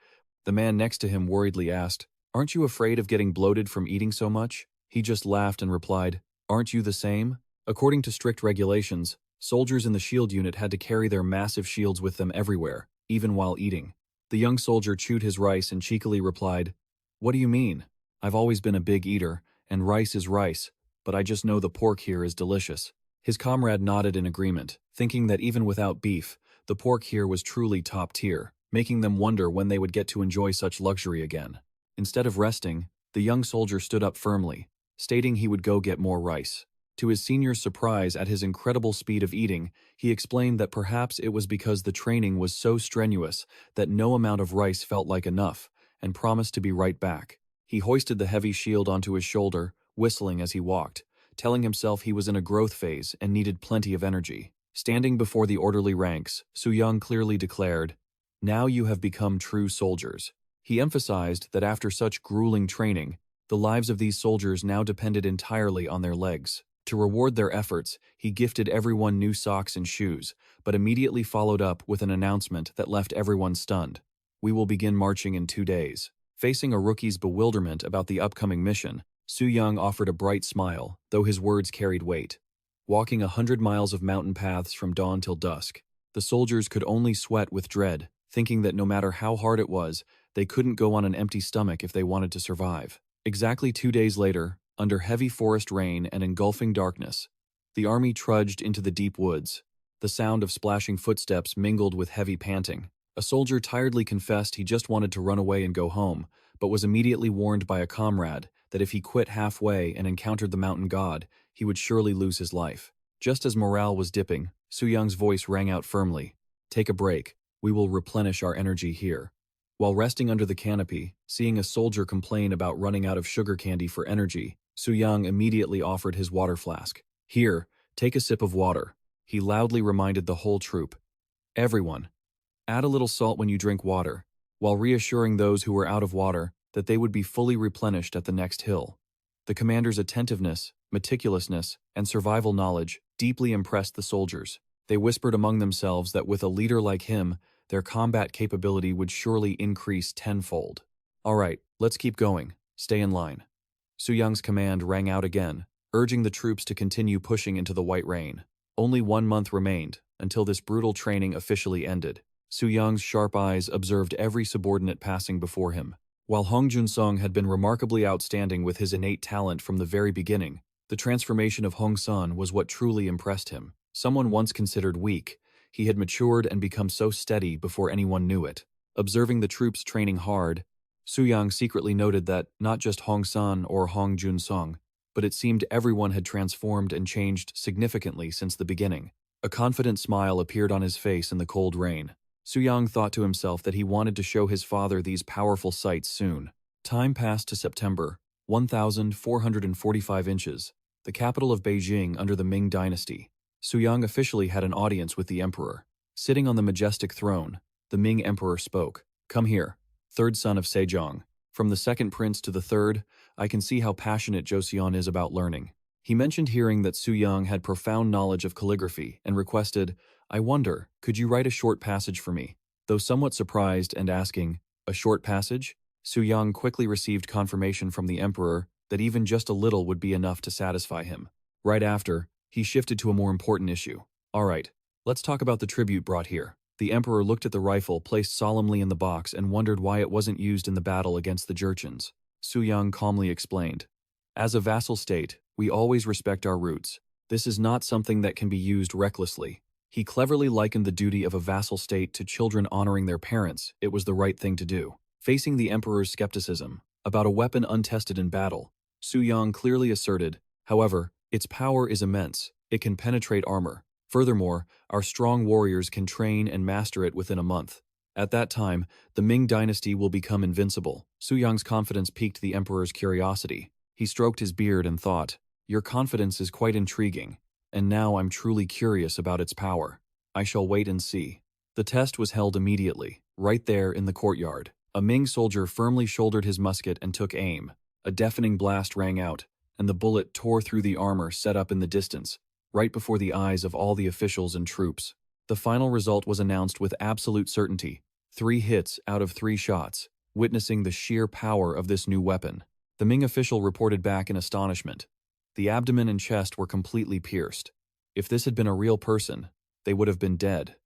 the man next to him worriedly asked, "Aren't you afraid of getting bloated from eating so much?" He just laughed and replied, "Aren't you the same?" According to strict regulations, soldiers in the shield unit had to carry their massive shields with them everywhere, even while eating. The young soldier chewed his rice and cheekily replied, "What do you mean? I've always been a big eater, and rice is rice, but I just know the pork here is delicious." His comrade nodded in agreement, thinking that even without beef, the pork here was truly top tier, making them wonder when they would get to enjoy such luxury again. Instead of resting, the young soldier stood up firmly, stating he would go get more rice. To his senior's surprise at his incredible speed of eating, he explained that perhaps it was because the training was so strenuous that no amount of rice felt like enough, and promised to be right back. He hoisted the heavy shield onto his shoulder, whistling as he walked, telling himself he was in a growth phase and needed plenty of energy. Standing before the orderly ranks, Suyang clearly declared, "Now you have become true soldiers." He emphasized that after such grueling training, the lives of these soldiers now depended entirely on their legs. To reward their efforts, he gifted everyone new socks and shoes, but immediately followed up with an announcement that left everyone stunned. "We will begin marching in 2 days." Facing a rookie's bewilderment about the upcoming mission, Suyang offered a bright smile, though his words carried weight. Walking 100 miles of mountain paths from dawn till dusk, the soldiers could only sweat with dread, thinking that no matter how hard it was, they couldn't go on an empty stomach if they wanted to survive. Exactly 2 days later, under heavy forest rain and engulfing darkness, the army trudged into the deep woods. The sound of splashing footsteps mingled with heavy panting. A soldier tiredly confessed he just wanted to run away and go home, but was immediately warned by a comrade that if he quit halfway and encountered the mountain god, he would surely lose his life. Just as morale was dipping, Suyang's voice rang out firmly, "Take a break. We will replenish our energy here." While resting under the canopy, seeing a soldier complain about running out of sugar candy for energy, Suyang immediately offered his water flask. "Here, take a sip of water." He loudly reminded the whole troop, "Everyone, add a little salt when you drink water," while reassuring those who were out of water that they would be fully replenished at the next hill. The commander's attentiveness, meticulousness, and survival knowledge deeply impressed the soldiers. They whispered among themselves that with a leader like him, their combat capability would surely increase tenfold. "All right, let's keep going. Stay in line." Suyang's command rang out again, urging the troops to continue pushing into the white rain. Only 1 month remained until this brutal training officially ended. Suyang's sharp eyes observed every subordinate passing before him. While Hong Jun-sung had been remarkably outstanding with his innate talent from the very beginning, the transformation of Hong Sun was what truly impressed him. Someone once considered weak, he had matured and become so steady before anyone knew it. Observing the troops training hard, Suyang secretly noted that not just Hong Sun or Hong Jun-sung, but it seemed everyone had transformed and changed significantly since the beginning. A confident smile appeared on his face in the cold rain. Suyang thought to himself that he wanted to show his father these powerful sights soon. Time passed to September, 1,445 inches, the capital of Beijing under the Ming dynasty. Suyang officially had an audience with the emperor. Sitting on the majestic throne, the Ming emperor spoke. "Come here, third son of Sejong. From the second prince to the third, I can see how passionate Joseon is about learning." He mentioned hearing that Suyang had profound knowledge of calligraphy and requested, "I wonder, could you write a short passage for me?" Though somewhat surprised and asking, "A short passage?" Suyang quickly received confirmation from the emperor that even just a little would be enough to satisfy him. Right after, he shifted to a more important issue. "All right, let's talk about the tribute brought here." The emperor looked at the rifle placed solemnly in the box and wondered why it wasn't used in the battle against the Jurchens. Suyang calmly explained, "As a vassal state, we always respect our roots. This is not something that can be used recklessly." He cleverly likened the duty of a vassal state to children honoring their parents. It was the right thing to do. Facing the emperor's skepticism about a weapon untested in battle, Suyang clearly asserted, "However, its power is immense. It can penetrate armor. Furthermore, our strong warriors can train and master it within a month. At that time, the Ming dynasty will become invincible." Suyang's confidence piqued the emperor's curiosity. He stroked his beard and thought, "Your confidence is quite intriguing, and now I'm truly curious about its power. I shall wait and see." The test was held immediately, right there in the courtyard. A Ming soldier firmly shouldered his musket and took aim. A deafening blast rang out, and the bullet tore through the armor set up in the distance, right before the eyes of all the officials and troops. The final result was announced with absolute certainty: 3 hits out of 3 shots, witnessing the sheer power of this new weapon. The Ming official reported back in astonishment. The abdomen and chest were completely pierced. If this had been a real person, they would have been dead.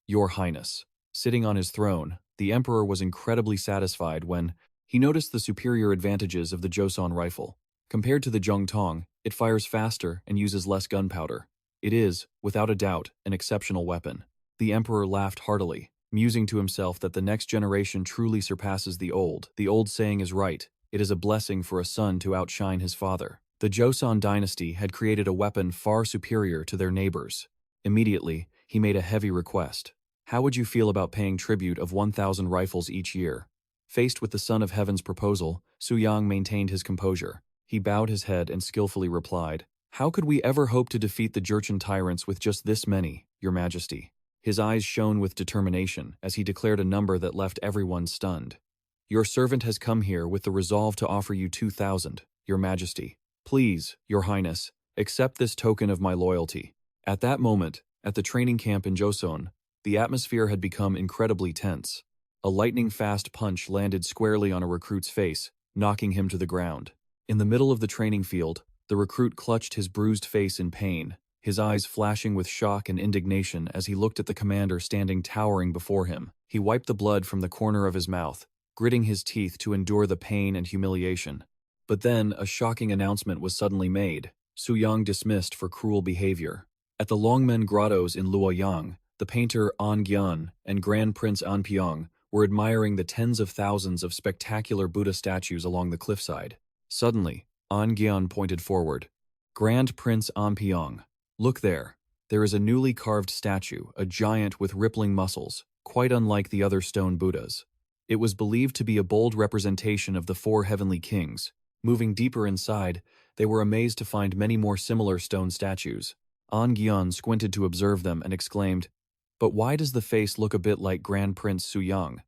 Your Highness. Sitting on his throne, the emperor was incredibly satisfied when he noticed the superior advantages of the Joseon rifle. Compared to the Zhongtong, it fires faster and uses less gunpowder. It is, without a doubt, an exceptional weapon. The emperor laughed heartily, musing to himself that the next generation truly surpasses the old. The old saying is right: it is a blessing for a son to outshine his father. The Joseon dynasty had created a weapon far superior to their neighbors. Immediately, he made a heavy request. How would you feel about paying tribute of 1,000 rifles each year? Faced with the Son of Heaven's proposal, Suyang maintained his composure. He bowed his head and skillfully replied, "How could we ever hope to defeat the Jurchen tyrants with just this many, Your Majesty?" His eyes shone with determination as he declared a number that left everyone stunned. "Your servant has come here with the resolve to offer you 2,000, Your Majesty. Please, Your Highness, accept this token of my loyalty." At that moment, at the training camp in Joseon, the atmosphere had become incredibly tense. A lightning-fast punch landed squarely on a recruit's face, knocking him to the ground. In the middle of the training field, the recruit clutched his bruised face in pain, his eyes flashing with shock and indignation as he looked at the commander standing towering before him. He wiped the blood from the corner of his mouth, gritting his teeth to endure the pain and humiliation. But then, a shocking announcement was suddenly made: Suyang dismissed for cruel behavior. At the Longmen Grottos in Luoyang, the painter An Gyan and Grand Prince An Pyong were admiring the tens of thousands of spectacular Buddha statues along the cliffside. Suddenly, An Gyan pointed forward. "Grand Prince An Pyong, look there. There is a newly carved statue, a giant with rippling muscles, quite unlike the other stone Buddhas." It was believed to be a bold representation of the 4 heavenly kings. Moving deeper inside, they were amazed to find many more similar stone statues. An Gyan squinted to observe them and exclaimed, "But why does the face look a bit like Grand Prince Suyang?"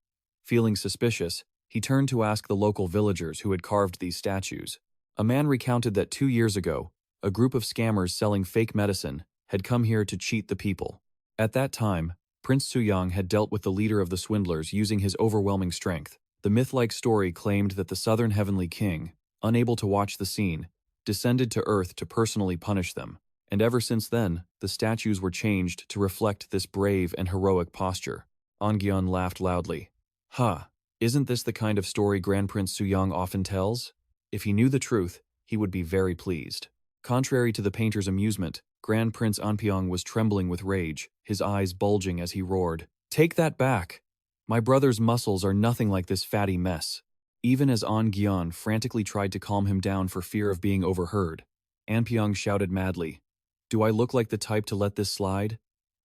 Feeling suspicious, he turned to ask the local villagers who had carved these statues. A man recounted that 2 years ago, a group of scammers selling fake medicine had come here to cheat the people. At that time, Prince Suyang had dealt with the leader of the swindlers using his overwhelming strength. The myth-like story claimed that the Southern Heavenly King, unable to watch the scene, descended to Earth to personally punish them. And ever since then, the statues were changed to reflect this brave and heroic posture. An Gyan laughed loudly. "Ha! Isn't this the kind of story Grand Prince Suyang often tells?" If he knew the truth, he would be very pleased. Contrary to the painter's amusement, Grand Prince An Pyong was trembling with rage, his eyes bulging as he roared, "Take that back! My brother's muscles are nothing like this fatty mess." Even as An Gyan frantically tried to calm him down for fear of being overheard, An Pyong shouted madly, "Do I look like the type to let this slide?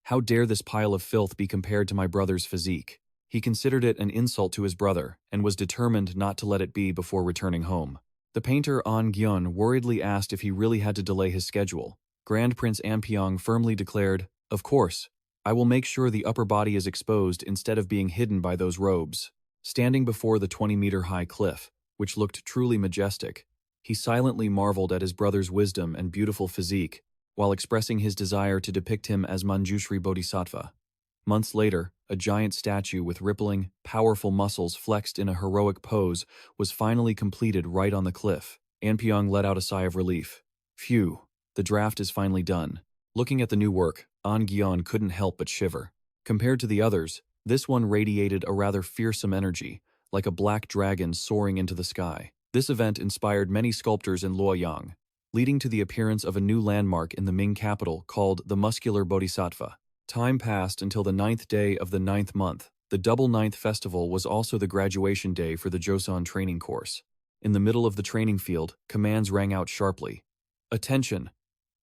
How dare this pile of filth be compared to my brother's physique?" He considered it an insult to his brother and was determined not to let it be before returning home. The painter An Gyan worriedly asked if he really had to delay his schedule. Grand Prince An Pyong firmly declared, "Of course, I will make sure the upper body is exposed instead of being hidden by those robes." Standing before the 20-meter-high cliff, which looked truly majestic, he silently marveled at his brother's wisdom and beautiful physique, while expressing his desire to depict him as Manjushri Bodhisattva. Months later, a giant statue with rippling, powerful muscles flexed in a heroic pose was finally completed right on the cliff. An Pyong let out a sigh of relief. Phew, the draft is finally done. Looking at the new work, An Gyan couldn't help but shiver. Compared to the others, this one radiated a rather fearsome energy, like a black dragon soaring into the sky. This event inspired many sculptors in Luoyang, leading to the appearance of a new landmark in the Ming capital called the Muscular Bodhisattva. Time passed until the 9th day of the 9th month. The Double Ninth Festival was also the graduation day for the Joseon training course. In the middle of the training field, commands rang out sharply. "Attention!"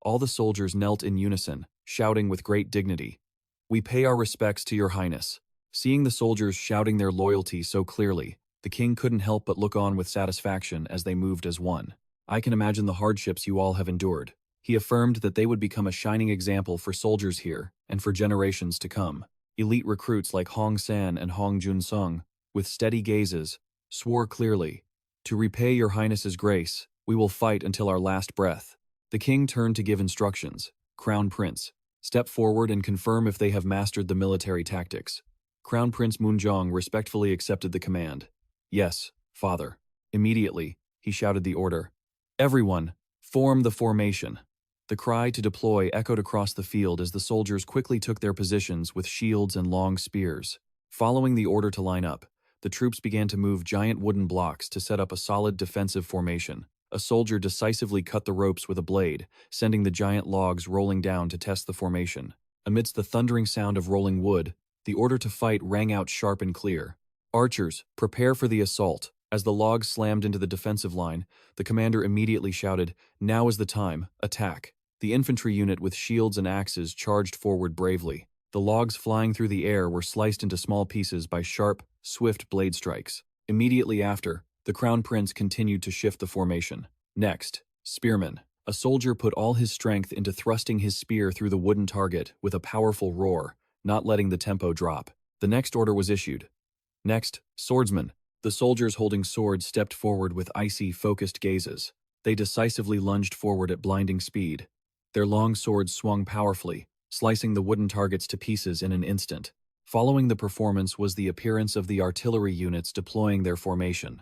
All the soldiers knelt in unison, shouting with great dignity, "We pay our respects to your highness." Seeing the soldiers shouting their loyalty so clearly, the king couldn't help but look on with satisfaction as they moved as one. "I can imagine the hardships you all have endured." He affirmed that they would become a shining example for soldiers here and for generations to come. Elite recruits like Hong San and Hong Jun Sung, with steady gazes, swore clearly, "To repay your highness's grace, we will fight until our last breath." The king turned to give instructions. "Crown Prince, step forward and confirm if they have mastered the military tactics." Crown Prince Moonjong respectfully accepted the command. "Yes, father." Immediately, he shouted the order. "Everyone, form the formation." The cry to deploy echoed across the field as the soldiers quickly took their positions with shields and long spears. Following the order to line up, the troops began to move giant wooden blocks to set up a solid defensive formation. A soldier decisively cut the ropes with a blade, sending the giant logs rolling down to test the formation. Amidst the thundering sound of rolling wood, the order to fight rang out sharp and clear. "Archers, prepare for the assault." As the logs slammed into the defensive line, the commander immediately shouted, "Now is the time, attack." The infantry unit with shields and axes charged forward bravely. The logs flying through the air were sliced into small pieces by sharp, swift blade strikes. Immediately after, the Crown Prince continued to shift the formation. Next, spearmen. A soldier put all his strength into thrusting his spear through the wooden target with a powerful roar, not letting the tempo drop. The next order was issued. Next, swordsmen. The soldiers holding swords stepped forward with icy, focused gazes. They decisively lunged forward at blinding speed. Their long swords swung powerfully, slicing the wooden targets to pieces in an instant. Following the performance was the appearance of the artillery units deploying their formation.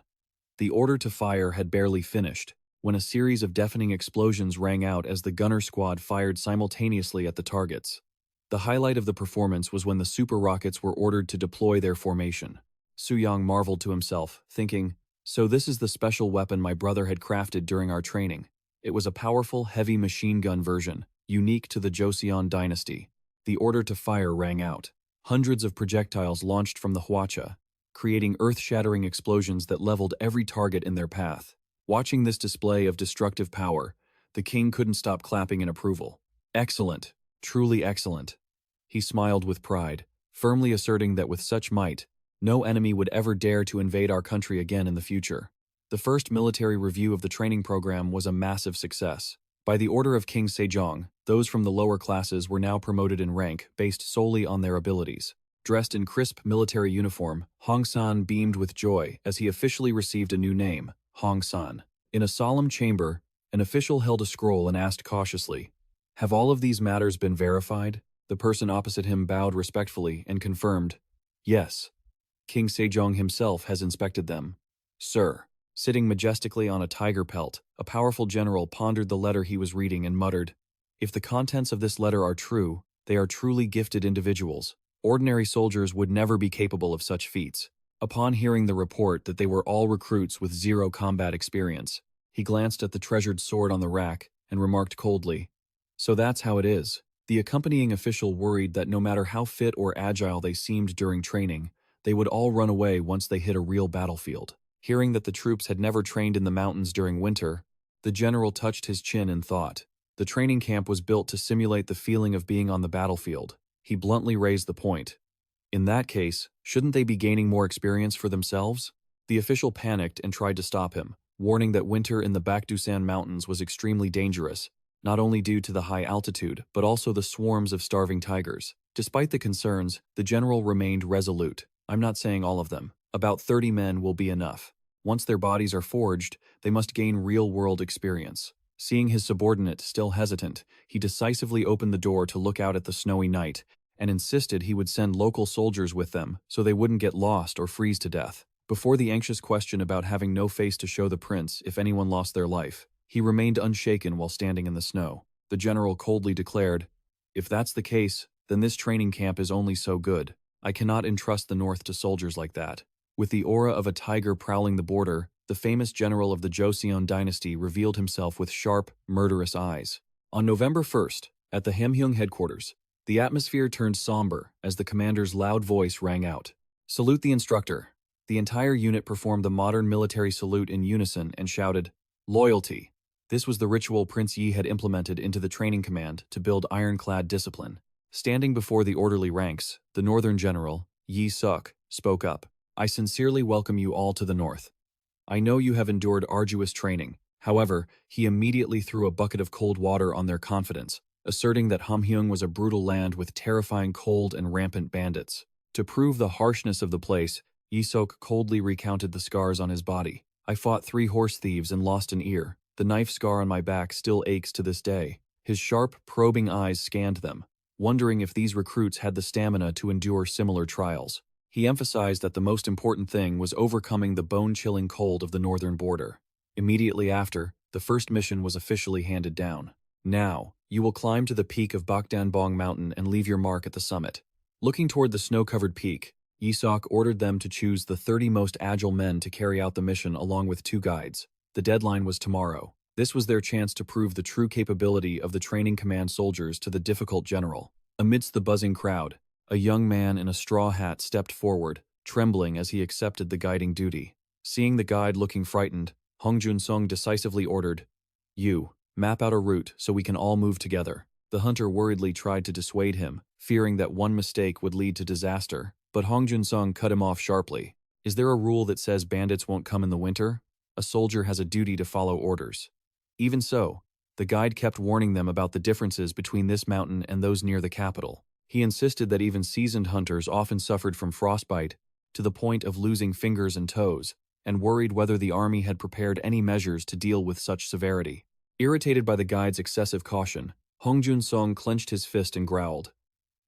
The order to fire had barely finished, when a series of deafening explosions rang out as the gunner squad fired simultaneously at the targets. The highlight of the performance was when the super rockets were ordered to deploy their formation. Suyang marveled to himself, thinking, "So this is the special weapon my brother had crafted during our training." It was a powerful, heavy machine gun version, unique to the Joseon dynasty. The order to fire rang out. Hundreds of projectiles launched from the hwacha, creating earth-shattering explosions that leveled every target in their path. Watching this display of destructive power, the king couldn't stop clapping in approval. "Excellent, truly excellent." He smiled with pride, firmly asserting that with such might, no enemy would ever dare to invade our country again in the future. The first military review of the training program was a massive success. By the order of King Sejong, those from the lower classes were now promoted in rank based solely on their abilities. Dressed in crisp military uniform, Hong San beamed with joy as he officially received a new name, Hong San. In a solemn chamber, an official held a scroll and asked cautiously, "Have all of these matters been verified?" The person opposite him bowed respectfully and confirmed, "Yes. King Sejong himself has inspected them." "Sir." Sitting majestically on a tiger pelt, a powerful general pondered the letter he was reading and muttered, "If the contents of this letter are true, they are truly gifted individuals. Ordinary soldiers would never be capable of such feats." Upon hearing the report that they were all recruits with zero combat experience, he glanced at the treasured sword on the rack and remarked coldly, "So that's how it is." The accompanying official worried that no matter how fit or agile they seemed during training, they would all run away once they hit a real battlefield. Hearing that the troops had never trained in the mountains during winter, the general touched his chin in thought. The training camp was built to simulate the feeling of being on the battlefield. He bluntly raised the point. In that case, shouldn't they be gaining more experience for themselves? The official panicked and tried to stop him, warning that winter in the Bakdusan Mountains was extremely dangerous, not only due to the high altitude, but also the swarms of starving tigers. Despite the concerns, the general remained resolute. "I'm not saying all of them. About 30 men will be enough. Once their bodies are forged, they must gain real-world experience." Seeing his subordinate still hesitant, he decisively opened the door to look out at the snowy night and insisted he would send local soldiers with them so they wouldn't get lost or freeze to death. Before the anxious question about having no face to show the prince if anyone lost their life, he remained unshaken while standing in the snow. The general coldly declared, "If that's the case, then this training camp is only so good. I cannot entrust the North to soldiers like that." With the aura of a tiger prowling the border, the famous general of the Joseon dynasty revealed himself with sharp, murderous eyes. On November 1st, at the Hamhyung headquarters, the atmosphere turned somber as the commander's loud voice rang out, "Salute the instructor." The entire unit performed the modern military salute in unison and shouted, "Loyalty." This was the ritual Prince Yi had implemented into the training command to build ironclad discipline. Standing before the orderly ranks, the northern general, Yi Suk, spoke up. "I sincerely welcome you all to the north. I know you have endured arduous training." However, he immediately threw a bucket of cold water on their confidence, asserting that Hamhyung was a brutal land with terrifying cold and rampant bandits. To prove the harshness of the place, Yisok coldly recounted the scars on his body. I fought 3 horse thieves and lost an ear. The knife scar on my back still aches to this day. His sharp, probing eyes scanned them, wondering if these recruits had the stamina to endure similar trials. He emphasized that the most important thing was overcoming the bone-chilling cold of the northern border. Immediately after, the first mission was officially handed down. Now, you will climb to the peak of Bakdanbong Mountain and leave your mark at the summit. Looking toward the snow-covered peak, Yisok ordered them to choose the 30 most agile men to carry out the mission along with 2 guides. The deadline was tomorrow. This was their chance to prove the true capability of the training command soldiers to the difficult general. Amidst the buzzing crowd, a young man in a straw hat stepped forward, trembling as he accepted the guiding duty. Seeing the guide looking frightened, Hong Jun-sung decisively ordered, "You, map out a route so we can all move together." The hunter worriedly tried to dissuade him, fearing that one mistake would lead to disaster, but Hong Jun-sung cut him off sharply. "Is there a rule that says bandits won't come in the winter? A soldier has a duty to follow orders." Even so, the guide kept warning them about the differences between this mountain and those near the capital. He insisted that even seasoned hunters often suffered from frostbite, to the point of losing fingers and toes, and worried whether the army had prepared any measures to deal with such severity. Irritated by the guide's excessive caution, Hong Jun-sung clenched his fist and growled,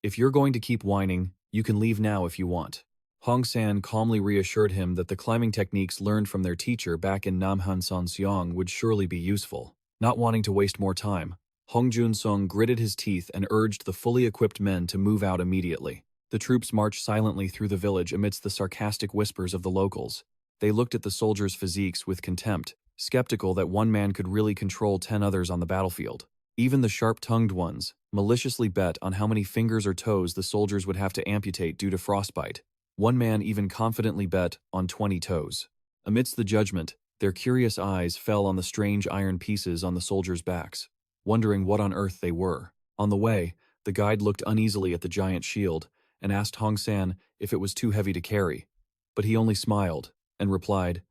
"If you're going to keep whining, you can leave now if you want." Hong San calmly reassured him that the climbing techniques learned from their teacher back in Namhansan Seong would surely be useful. Not wanting to waste more time, Hong Jun-sung gritted his teeth and urged the fully equipped men to move out immediately. The troops marched silently through the village amidst the sarcastic whispers of the locals. They looked at the soldiers' physiques with contempt, skeptical that one man could really control 10 others on the battlefield. Even the sharp-tongued ones maliciously bet on how many fingers or toes the soldiers would have to amputate due to frostbite. One man even confidently bet on 20 toes. Amidst the judgment, their curious eyes fell on the strange iron pieces on the soldiers' backs, wondering what on earth they were. On the way, the guide looked uneasily at the giant shield and asked Hong San if it was too heavy to carry, but he only smiled and replied,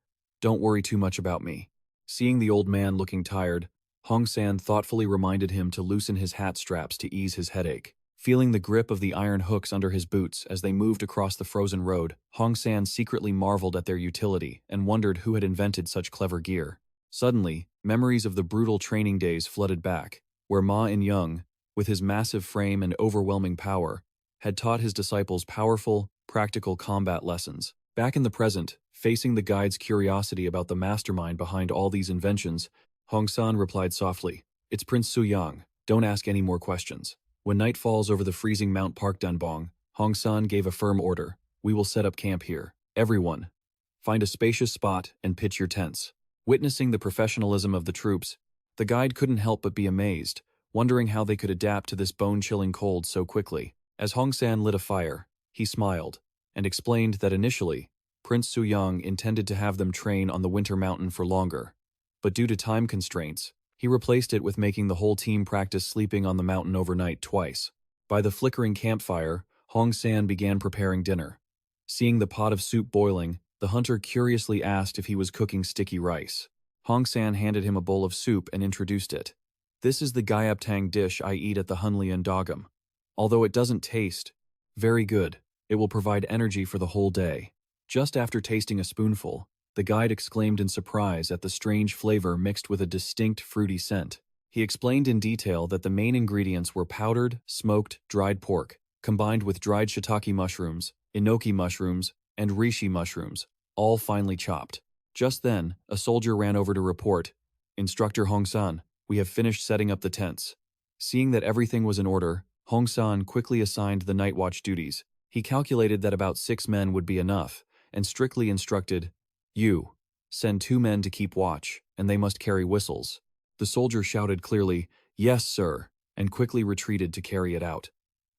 "Don't worry too much about me." Seeing the old man looking tired, Hong San thoughtfully reminded him to loosen his hat straps to ease his headache. Feeling the grip of the iron hooks under his boots as they moved across the frozen road, Hong San secretly marveled at their utility and wondered who had invented such clever gear. Suddenly, memories of the brutal training days flooded back, where Ma In-young, with his massive frame and overwhelming power, had taught his disciples powerful, practical combat lessons. Back in the present, facing the guide's curiosity about the mastermind behind all these inventions, Hong San replied softly, "It's Prince Suyang. Don't ask any more questions." When night falls over the freezing Mount Parkdanbong, Hong San gave a firm order, "We will set up camp here. Everyone, find a spacious spot and pitch your tents." Witnessing the professionalism of the troops, the guide couldn't help but be amazed, wondering how they could adapt to this bone-chilling cold so quickly. As Hong San lit a fire, he smiled and explained that initially, Prince Suyang intended to have them train on the winter mountain for longer, but due to time constraints, he replaced it with making the whole team practice sleeping on the mountain overnight twice. By the flickering campfire, Hong San began preparing dinner. Seeing the pot of soup boiling, the hunter curiously asked if he was cooking sticky rice. Hong San handed him a bowl of soup and introduced it. "This is the Gayaptang dish I eat at the Hunlian Dogum. Although it doesn't taste very good, it will provide energy for the whole day." Just after tasting a spoonful, the guide exclaimed in surprise at the strange flavor mixed with a distinct fruity scent. He explained in detail that the main ingredients were powdered, smoked, dried pork, combined with dried shiitake mushrooms, enoki mushrooms, and reishi mushrooms, all finely chopped. Just then, a soldier ran over to report, "Instructor Hong San, we have finished setting up the tents." Seeing that everything was in order, Hong San quickly assigned the night watch duties. He calculated that about 6 men would be enough, and strictly instructed, "You, send 2 men to keep watch, and they must carry whistles." The soldier shouted clearly, "Yes, sir," and quickly retreated to carry it out.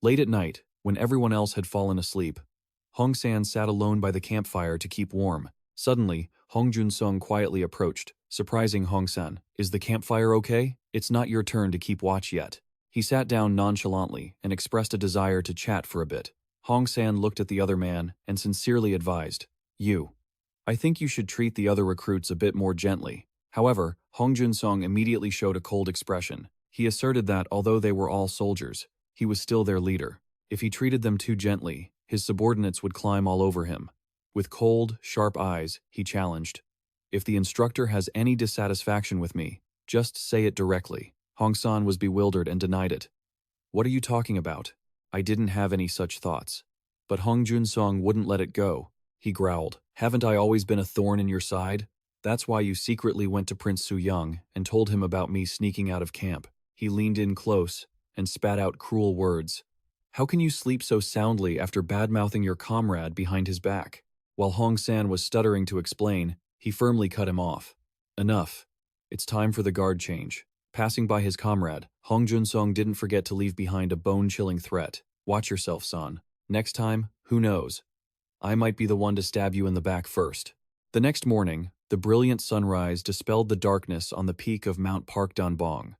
Late at night, when everyone else had fallen asleep, Hong San sat alone by the campfire to keep warm. Suddenly, Hong Jun-sung quietly approached, surprising Hong San. "Is the campfire okay? It's not your turn to keep watch yet." He sat down nonchalantly and expressed a desire to chat for a bit. Hong San looked at the other man and sincerely advised, I think you should treat the other recruits a bit more gently." However, Hong Jun-sung immediately showed a cold expression. He asserted that, although they were all soldiers, he was still their leader. If he treated them too gently, his subordinates would climb all over him. With cold, sharp eyes, he challenged, "If the instructor has any dissatisfaction with me, just say it directly." Hong San was bewildered and denied it. "What are you talking about? I didn't have any such thoughts." But Hong Jun-sung wouldn't let it go. He growled, "Haven't I always been a thorn in your side? That's why you secretly went to Prince Suyang and told him about me sneaking out of camp." He leaned in close and spat out cruel words. "How can you sleep so soundly after bad-mouthing your comrade behind his back?" While Hong San was stuttering to explain, he firmly cut him off. "Enough. It's time for the guard change." Passing by his comrade, Hong Jun-sung didn't forget to leave behind a bone-chilling threat. "Watch yourself, son. Next time, who knows? I might be the one to stab you in the back first." The next morning, the brilliant sunrise dispelled the darkness on the peak of Mount Parkdanbong.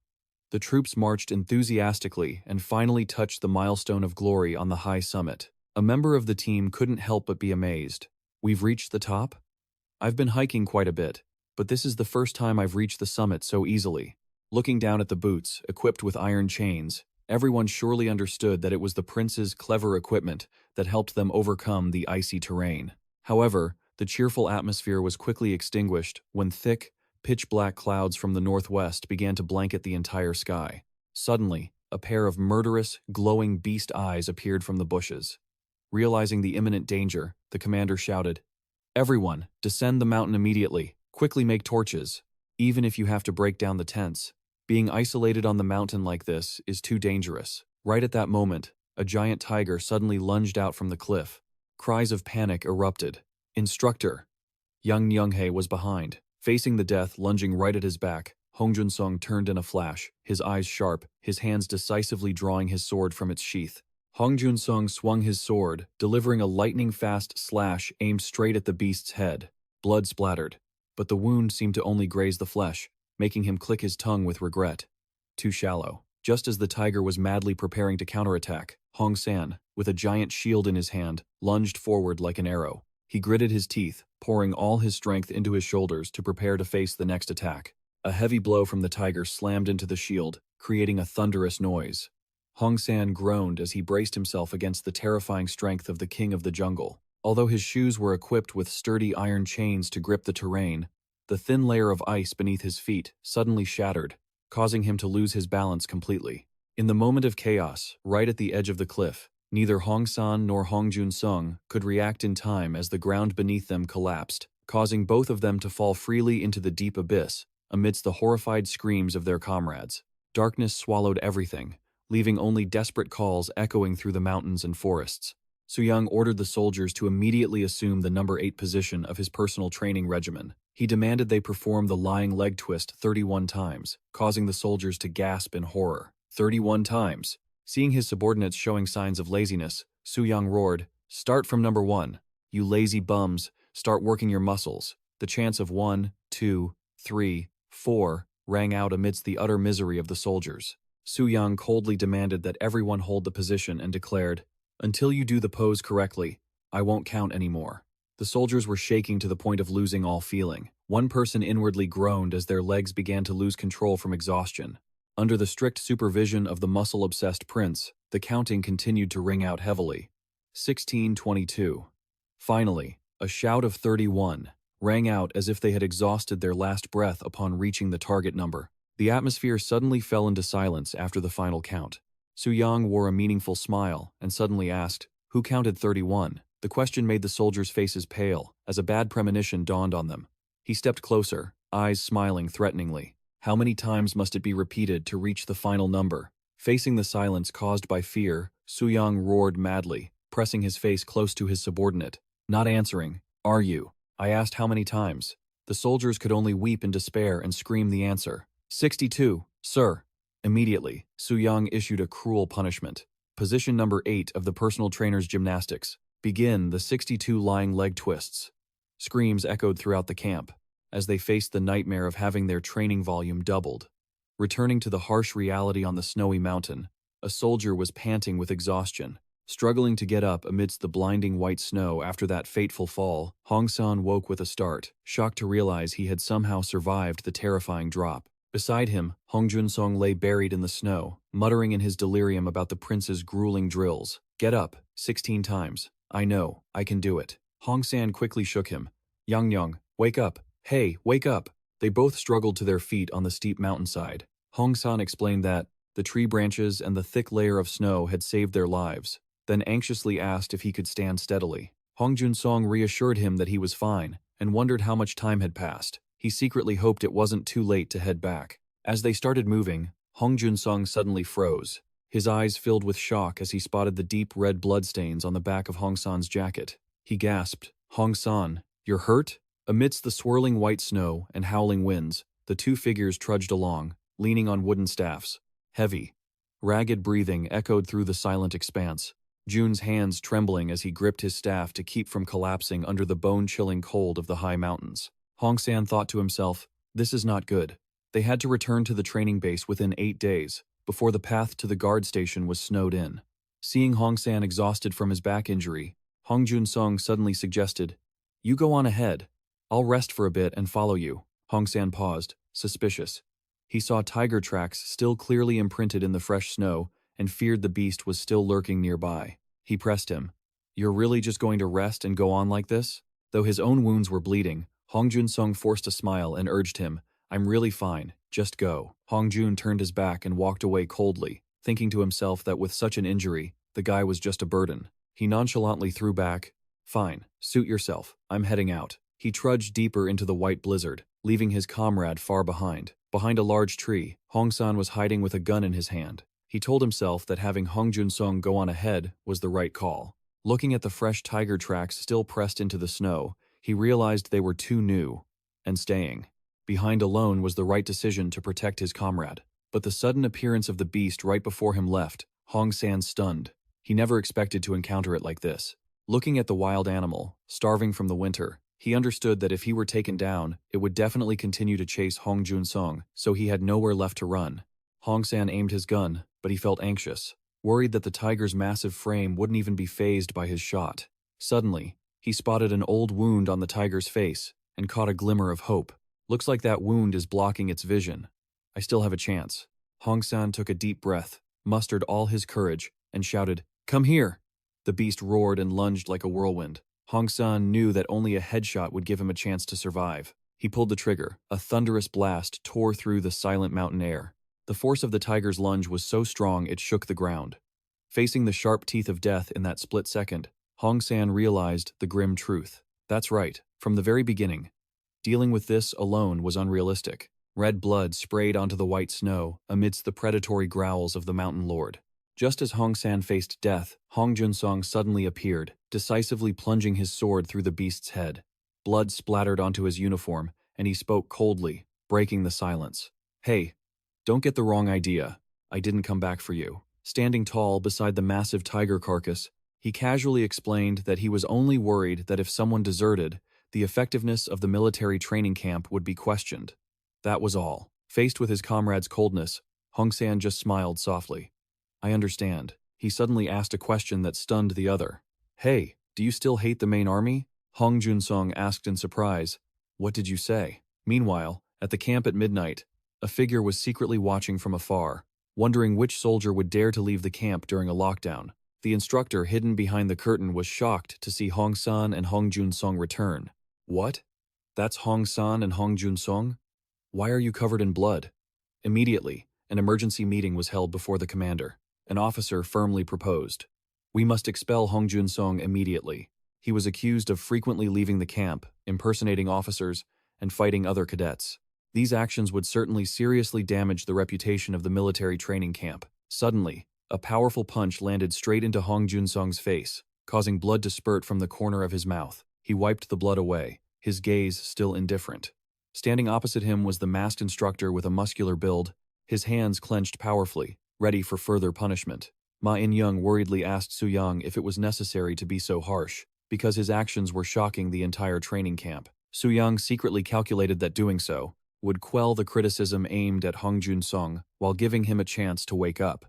The troops marched enthusiastically and finally touched the milestone of glory on the high summit. A member of the team couldn't help but be amazed. "We've reached the top? I've been hiking quite a bit, but this is the first time I've reached the summit so easily." Looking down at the boots, equipped with iron chains, everyone surely understood that it was the prince's clever equipment that helped them overcome the icy terrain. However, the cheerful atmosphere was quickly extinguished when thick, pitch-black clouds from the northwest began to blanket the entire sky. Suddenly, a pair of murderous, glowing beast eyes appeared from the bushes. Realizing the imminent danger, the commander shouted, "Everyone, descend the mountain immediately. Quickly make torches, even if you have to break down the tents. Being isolated on the mountain like this is too dangerous." Right at that moment, a giant tiger suddenly lunged out from the cliff. Cries of panic erupted. "Instructor!" Young Younghae was behind. Facing the death lunging right at his back, Hong Jun-sung turned in a flash, his eyes sharp, his hands decisively drawing his sword from its sheath. Hong Jun-sung swung his sword, delivering a lightning-fast slash aimed straight at the beast's head. Blood splattered, but the wound seemed to only graze the flesh, making him click his tongue with regret. Too shallow. Just as the tiger was madly preparing to counterattack, Hong San, with a giant shield in his hand, lunged forward like an arrow. He gritted his teeth, pouring all his strength into his shoulders to prepare to face the next attack. A heavy blow from the tiger slammed into the shield, creating a thunderous noise. Hong San groaned as he braced himself against the terrifying strength of the king of the jungle. Although his shoes were equipped with sturdy iron chains to grip the terrain, the thin layer of ice beneath his feet suddenly shattered, causing him to lose his balance completely. In the moment of chaos, right at the edge of the cliff, neither Hong San nor Hong Jun-sung could react in time as the ground beneath them collapsed, causing both of them to fall freely into the deep abyss, amidst the horrified screams of their comrades. Darkness swallowed everything, leaving only desperate calls echoing through the mountains and forests. Suyang ordered the soldiers to immediately assume the number 8 position of his personal training regimen. He demanded they perform the lying leg twist 31 times, causing the soldiers to gasp in horror. 31 times. Seeing his subordinates showing signs of laziness, Suyang roared, "Start from number 1. You lazy bums, start working your muscles." The chants of 1, 2, 3, 4 rang out amidst the utter misery of the soldiers. Suyang coldly demanded that everyone hold the position and declared, "Until you do the pose correctly, I won't count anymore." The soldiers were shaking to the point of losing all feeling. One person inwardly groaned as their legs began to lose control from exhaustion. Under the strict supervision of the muscle-obsessed prince, the counting continued to ring out heavily. 16:22. Finally, a shout of 31 rang out as if they had exhausted their last breath upon reaching the target number. The atmosphere suddenly fell into silence after the final count. Suyang wore a meaningful smile and suddenly asked, "Who counted 31? The question made the soldiers' faces pale, as a bad premonition dawned on them. He stepped closer, eyes smiling threateningly. How many times must it be repeated to reach the final number? Facing the silence caused by fear, Suyang roared madly, pressing his face close to his subordinate. "Not answering, are you? I asked how many times." The soldiers could only weep in despair and scream the answer. 62, sir." Immediately, Suyang issued a cruel punishment. Position number 8 of the personal trainer's gymnastics. Begin the 62 lying leg twists. Screams echoed throughout the camp, as they faced the nightmare of having their training volume doubled. Returning to the harsh reality on the snowy mountain, a soldier was panting with exhaustion. Struggling to get up amidst the blinding white snow after that fateful fall, Hong San woke with a start, shocked to realize he had somehow survived the terrifying drop. Beside him, Hong Jun-song lay buried in the snow, muttering in his delirium about the prince's grueling drills. Get up, 16 times. I know, I can do it. Hong San quickly shook him. Yang, wake up. Hey, wake up. They both struggled to their feet on the steep mountainside. Hong San explained that the tree branches and the thick layer of snow had saved their lives, then anxiously asked if he could stand steadily. Hong Jun-song reassured him that he was fine, and wondered how much time had passed. He secretly hoped it wasn't too late to head back. As they started moving, Hong Jun-song suddenly froze. His eyes filled with shock as he spotted the deep red bloodstains on the back of Hong San's jacket. He gasped, Hong San, you're hurt? Amidst the swirling white snow and howling winds, the two figures trudged along, leaning on wooden staffs. Heavy, ragged breathing echoed through the silent expanse, Jun's hands trembling as he gripped his staff to keep from collapsing under the bone-chilling cold of the high mountains. Hong San thought to himself, this is not good. They had to return to the training base within 8 days, before the path to the guard station was snowed in. Seeing Hong San exhausted from his back injury, Hong Jun-song suddenly suggested, you go on ahead. I'll rest for a bit and follow you. Hong San paused, suspicious. He saw tiger tracks still clearly imprinted in the fresh snow and feared the beast was still lurking nearby. He pressed him. You're really just going to rest and go on like this? Though his own wounds were bleeding, Hong Jun-song forced a smile and urged him, I'm really fine, just go. Hong Jun turned his back and walked away coldly, thinking to himself that with such an injury, the guy was just a burden. He nonchalantly threw back, fine, suit yourself, I'm heading out. He trudged deeper into the white blizzard, leaving his comrade far behind. Behind a large tree, Hong San was hiding with a gun in his hand. He told himself that having Hong Jun-song go on ahead was the right call. Looking at the fresh tiger tracks still pressed into the snow, he realized they were too new, and staying behind alone was the right decision to protect his comrade. But the sudden appearance of the beast right before him left Hong San stunned. He never expected to encounter it like this. Looking at the wild animal, starving from the winter, he understood that if he were taken down, it would definitely continue to chase Hong Jun-song, so he had nowhere left to run. Hong San aimed his gun, but he felt anxious, worried that the tiger's massive frame wouldn't even be fazed by his shot. Suddenly, he spotted an old wound on the tiger's face and caught a glimmer of hope. Looks like that wound is blocking its vision. I still have a chance. Hong San took a deep breath, mustered all his courage, and shouted, Come here! The beast roared and lunged like a whirlwind. Hong San knew that only a headshot would give him a chance to survive. He pulled the trigger. A thunderous blast tore through the silent mountain air. The force of the tiger's lunge was so strong it shook the ground. Facing the sharp teeth of death in that split second, Hong San realized the grim truth. That's right, from the very beginning. Dealing with this alone was unrealistic. Red blood sprayed onto the white snow amidst the predatory growls of the mountain lord. Just as Hong San faced death, Hong Jun-song suddenly appeared, decisively plunging his sword through the beast's head. Blood splattered onto his uniform, and he spoke coldly, breaking the silence. Hey, don't get the wrong idea. I didn't come back for you. Standing tall beside the massive tiger carcass, he casually explained that he was only worried that if someone deserted, the effectiveness of the military training camp would be questioned. That was all. Faced with his comrade's coldness, Hong San just smiled softly. I understand. He suddenly asked a question that stunned the other. Hey, do you still hate the main army? Hong Jun-song asked in surprise. What did you say? Meanwhile, at the camp at midnight, a figure was secretly watching from afar, wondering which soldier would dare to leave the camp during a lockdown. The instructor hidden behind the curtain was shocked to see Hong San and Hong Jun-song return. What? That's Hong San and Hong Jun-song? Why are you covered in blood? Immediately, an emergency meeting was held before the commander. An officer firmly proposed. We must expel Hong Jun-song immediately. He was accused of frequently leaving the camp, impersonating officers, and fighting other cadets. These actions would certainly seriously damage the reputation of the military training camp. Suddenly, a powerful punch landed straight into Hong Jun-song's face, causing blood to spurt from the corner of his mouth. He wiped the blood away, his gaze still indifferent. Standing opposite him was the masked instructor with a muscular build, his hands clenched powerfully, ready for further punishment. Ma In-young worriedly asked Suyang if it was necessary to be so harsh, because his actions were shocking the entire training camp. Suyang secretly calculated that doing so would quell the criticism aimed at Hong Jun-song while giving him a chance to wake up.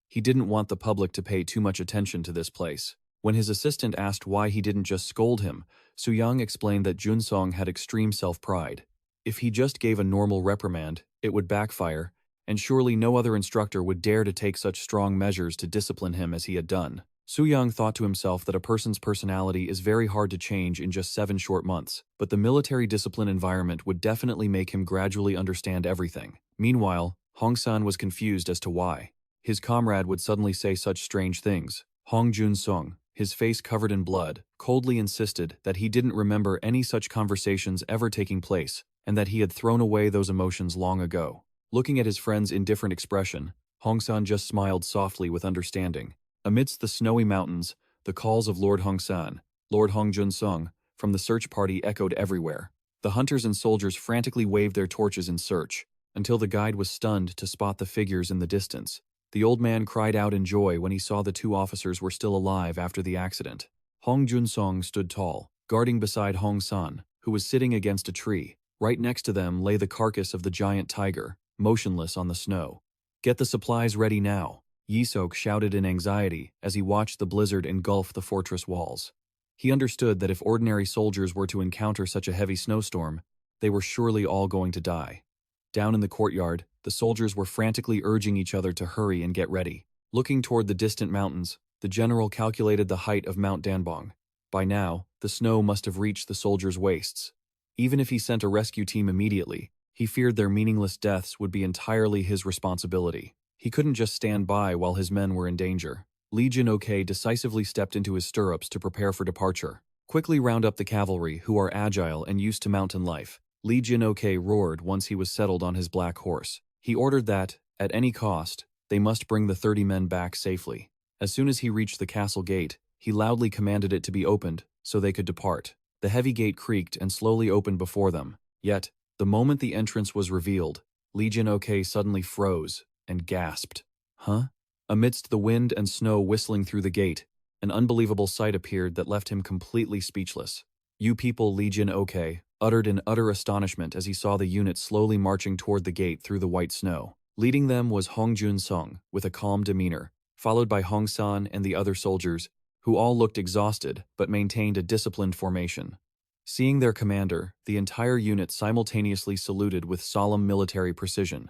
He didn't want the public to pay too much attention to this place. When his assistant asked why he didn't just scold him, Suyang explained that Jun-song had extreme self-pride. If he just gave a normal reprimand, it would backfire, and surely no other instructor would dare to take such strong measures to discipline him as he had done. Suyang thought to himself that a person's personality is very hard to change in just 7 short months, but the military discipline environment would definitely make him gradually understand everything. Meanwhile, Hong San was confused as to why his comrade would suddenly say such strange things. Hong Jun-sung, his face covered in blood, coldly insisted that he didn't remember any such conversations ever taking place, and that he had thrown away those emotions long ago. Looking at his friend's indifferent expression, Hong San just smiled softly with understanding. Amidst the snowy mountains, the calls of Lord Hong San, Lord Hong Jun-sung, from the search party echoed everywhere. The hunters and soldiers frantically waved their torches in search, until the guide was stunned to spot the figures in the distance. The old man cried out in joy when he saw the 2 officers were still alive after the accident. Hong Jun-sung stood tall, guarding beside Hong San, who was sitting against a tree. Right next to them lay the carcass of the giant tiger, motionless on the snow. "Get the supplies ready now," Yi-sok shouted in anxiety as he watched the blizzard engulf the fortress walls. He understood that if ordinary soldiers were to encounter such a heavy snowstorm, they were surely all going to die. Down in the courtyard, the soldiers were frantically urging each other to hurry and get ready. Looking toward the distant mountains, the general calculated the height of Mount Danbong. By now, the snow must have reached the soldiers' waists. Even if he sent a rescue team immediately, he feared their meaningless deaths would be entirely his responsibility. He couldn't just stand by while his men were in danger. Lee Jin-ok decisively stepped into his stirrups to prepare for departure. "Quickly round up the cavalry, who are agile and used to mountain life," Lee Jin-ok roared once he was settled on his black horse. He ordered that, at any cost, they must bring the 30 men back safely. As soon as he reached the castle gate, he loudly commanded it to be opened so they could depart. The heavy gate creaked and slowly opened before them. Yet, the moment the entrance was revealed, Lee Jin-ok suddenly froze and gasped. "Huh?" Amidst the wind and snow whistling through the gate, an unbelievable sight appeared that left him completely speechless. "You people," Lee Jin-ok uttered in utter astonishment as he saw the unit slowly marching toward the gate through the white snow. Leading them was Hong Jun-sung, with a calm demeanor, followed by Hong San and the other soldiers, who all looked exhausted but maintained a disciplined formation. Seeing their commander, the entire unit simultaneously saluted with solemn military precision.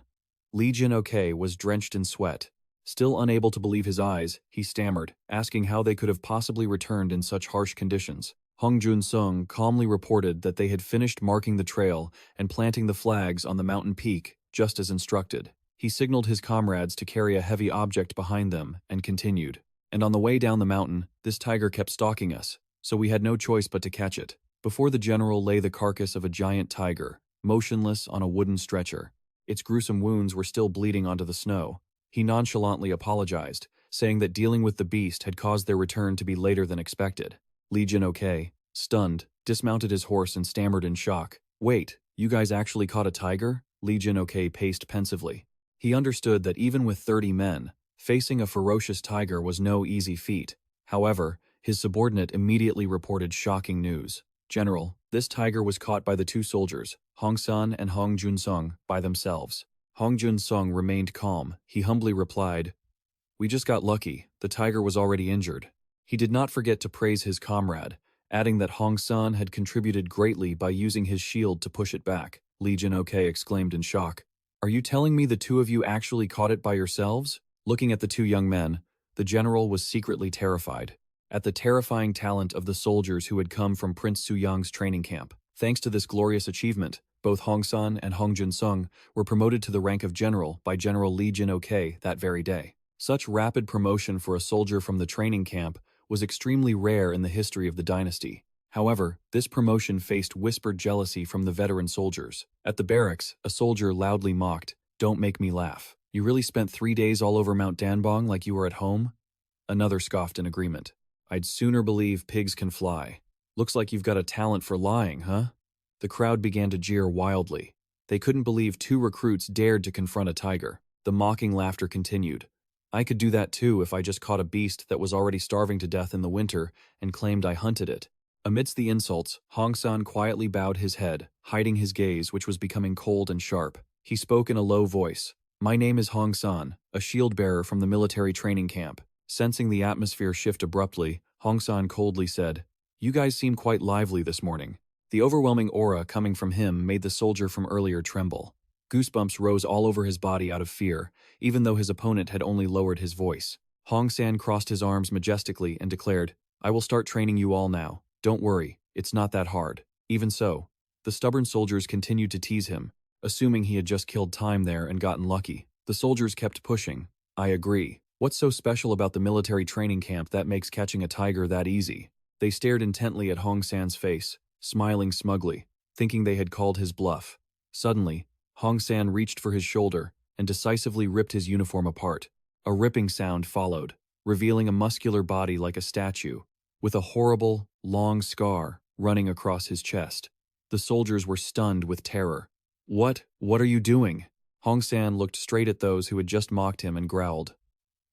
Lee Jin-ok was drenched in sweat. Still unable to believe his eyes, he stammered, asking how they could have possibly returned in such harsh conditions. Hong Jun-sung calmly reported that they had finished marking the trail and planting the flags on the mountain peak, just as instructed. He signaled his comrades to carry a heavy object behind them and continued. "And on the way down the mountain, this tiger kept stalking us, so we had no choice but to catch it." Before the general lay the carcass of a giant tiger, motionless on a wooden stretcher. Its gruesome wounds were still bleeding onto the snow. He nonchalantly apologized, saying that dealing with the beast had caused their return to be later than expected. Lee Jin-ok, stunned, dismounted his horse and stammered in shock. "Wait, you guys actually caught a tiger?" Lee Jin-ok paced pensively. He understood that even with 30 men, facing a ferocious tiger was no easy feat. However, his subordinate immediately reported shocking news. "General, this tiger was caught by the 2 soldiers, Hong San and Hong Jun-sung, by themselves." Hong Jun-sung remained calm. He humbly replied, "We just got lucky. The tiger was already injured." He did not forget to praise his comrade, adding that Hong San had contributed greatly by using his shield to push it back. Lee Jin-ok exclaimed in shock. "Are you telling me the 2 of you actually caught it by yourselves?" Looking at the 2 young men, the general was secretly terrified. At the terrifying talent of the soldiers who had come from Prince Suyang's training camp. Thanks to this glorious achievement, both Hong San and Hong Jun-sung were promoted to the rank of general by General Lee Jin-ok that very day. Such rapid promotion for a soldier from the training camp was extremely rare in the history of the dynasty. However, this promotion faced whispered jealousy from the veteran soldiers. At the barracks, a soldier loudly mocked, "Don't make me laugh. You really spent 3 days all over Mount Danbong like you were at home?" Another scoffed in agreement. "I'd sooner believe pigs can fly. Looks like you've got a talent for lying, huh?" The crowd began to jeer wildly. They couldn't believe 2 recruits dared to confront a tiger. The mocking laughter continued. "I could do that too if I just caught a beast that was already starving to death in the winter and claimed I hunted it." Amidst the insults, Hong San quietly bowed his head, hiding his gaze, which was becoming cold and sharp. He spoke in a low voice. "My name is Hong San, a shield-bearer from the military training camp." Sensing the atmosphere shift abruptly, Hong San coldly said, "You guys seem quite lively this morning." The overwhelming aura coming from him made the soldier from earlier tremble. Goosebumps rose all over his body out of fear, even though his opponent had only lowered his voice. Hong San crossed his arms majestically and declared, "I will start training you all now. Don't worry, it's not that hard." Even so, the stubborn soldiers continued to tease him, assuming he had just killed time there and gotten lucky. The soldiers kept pushing. "I agree. What's so special about the military training camp that makes catching a tiger that easy?" They stared intently at Hong San's face, smiling smugly, thinking they had called his bluff. Suddenly, Hong San reached for his shoulder and decisively ripped his uniform apart. A ripping sound followed, revealing a muscular body like a statue, with a horrible, long scar running across his chest. The soldiers were stunned with terror. What are you doing?" Hong San looked straight at those who had just mocked him and growled.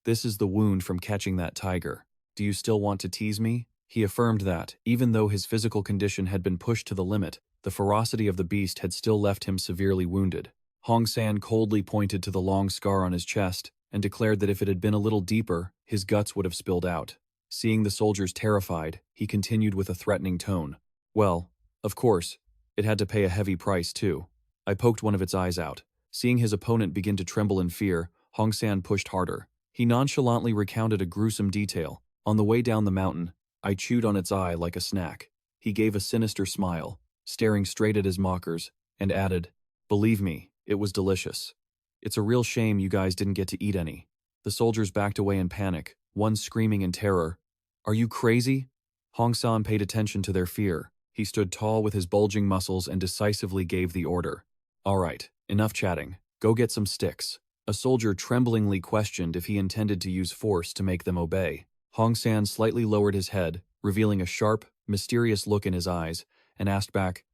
"This is the wound from catching that tiger. Do you still want to tease me?" He affirmed that, even though his physical condition had been pushed to the limit, the ferocity of the beast had still left him severely wounded. Hong San coldly pointed to the long scar on his chest and declared that if it had been a little deeper, his guts would have spilled out. Seeing the soldiers terrified, he continued with a threatening tone. "Well, of course, it had to pay a heavy price too. I poked one of its eyes out." Seeing his opponent begin to tremble in fear, Hong San pushed harder. He nonchalantly recounted a gruesome detail. "On the way down the mountain, I chewed on its eye like a snack." He gave a sinister smile, staring straight at his mockers, and added, "Believe me, it was delicious. It's a real shame you guys didn't get to eat any." The soldiers backed away in panic, one screaming in terror, "Are you crazy?" Hong San paid attention to their fear. He stood tall with his bulging muscles and decisively gave the order. "All right, enough chatting. Go get some sticks." A soldier tremblingly questioned if he intended to use force to make them obey. Hong San slightly lowered his head, revealing a sharp, mysterious look in his eyes, and asked back,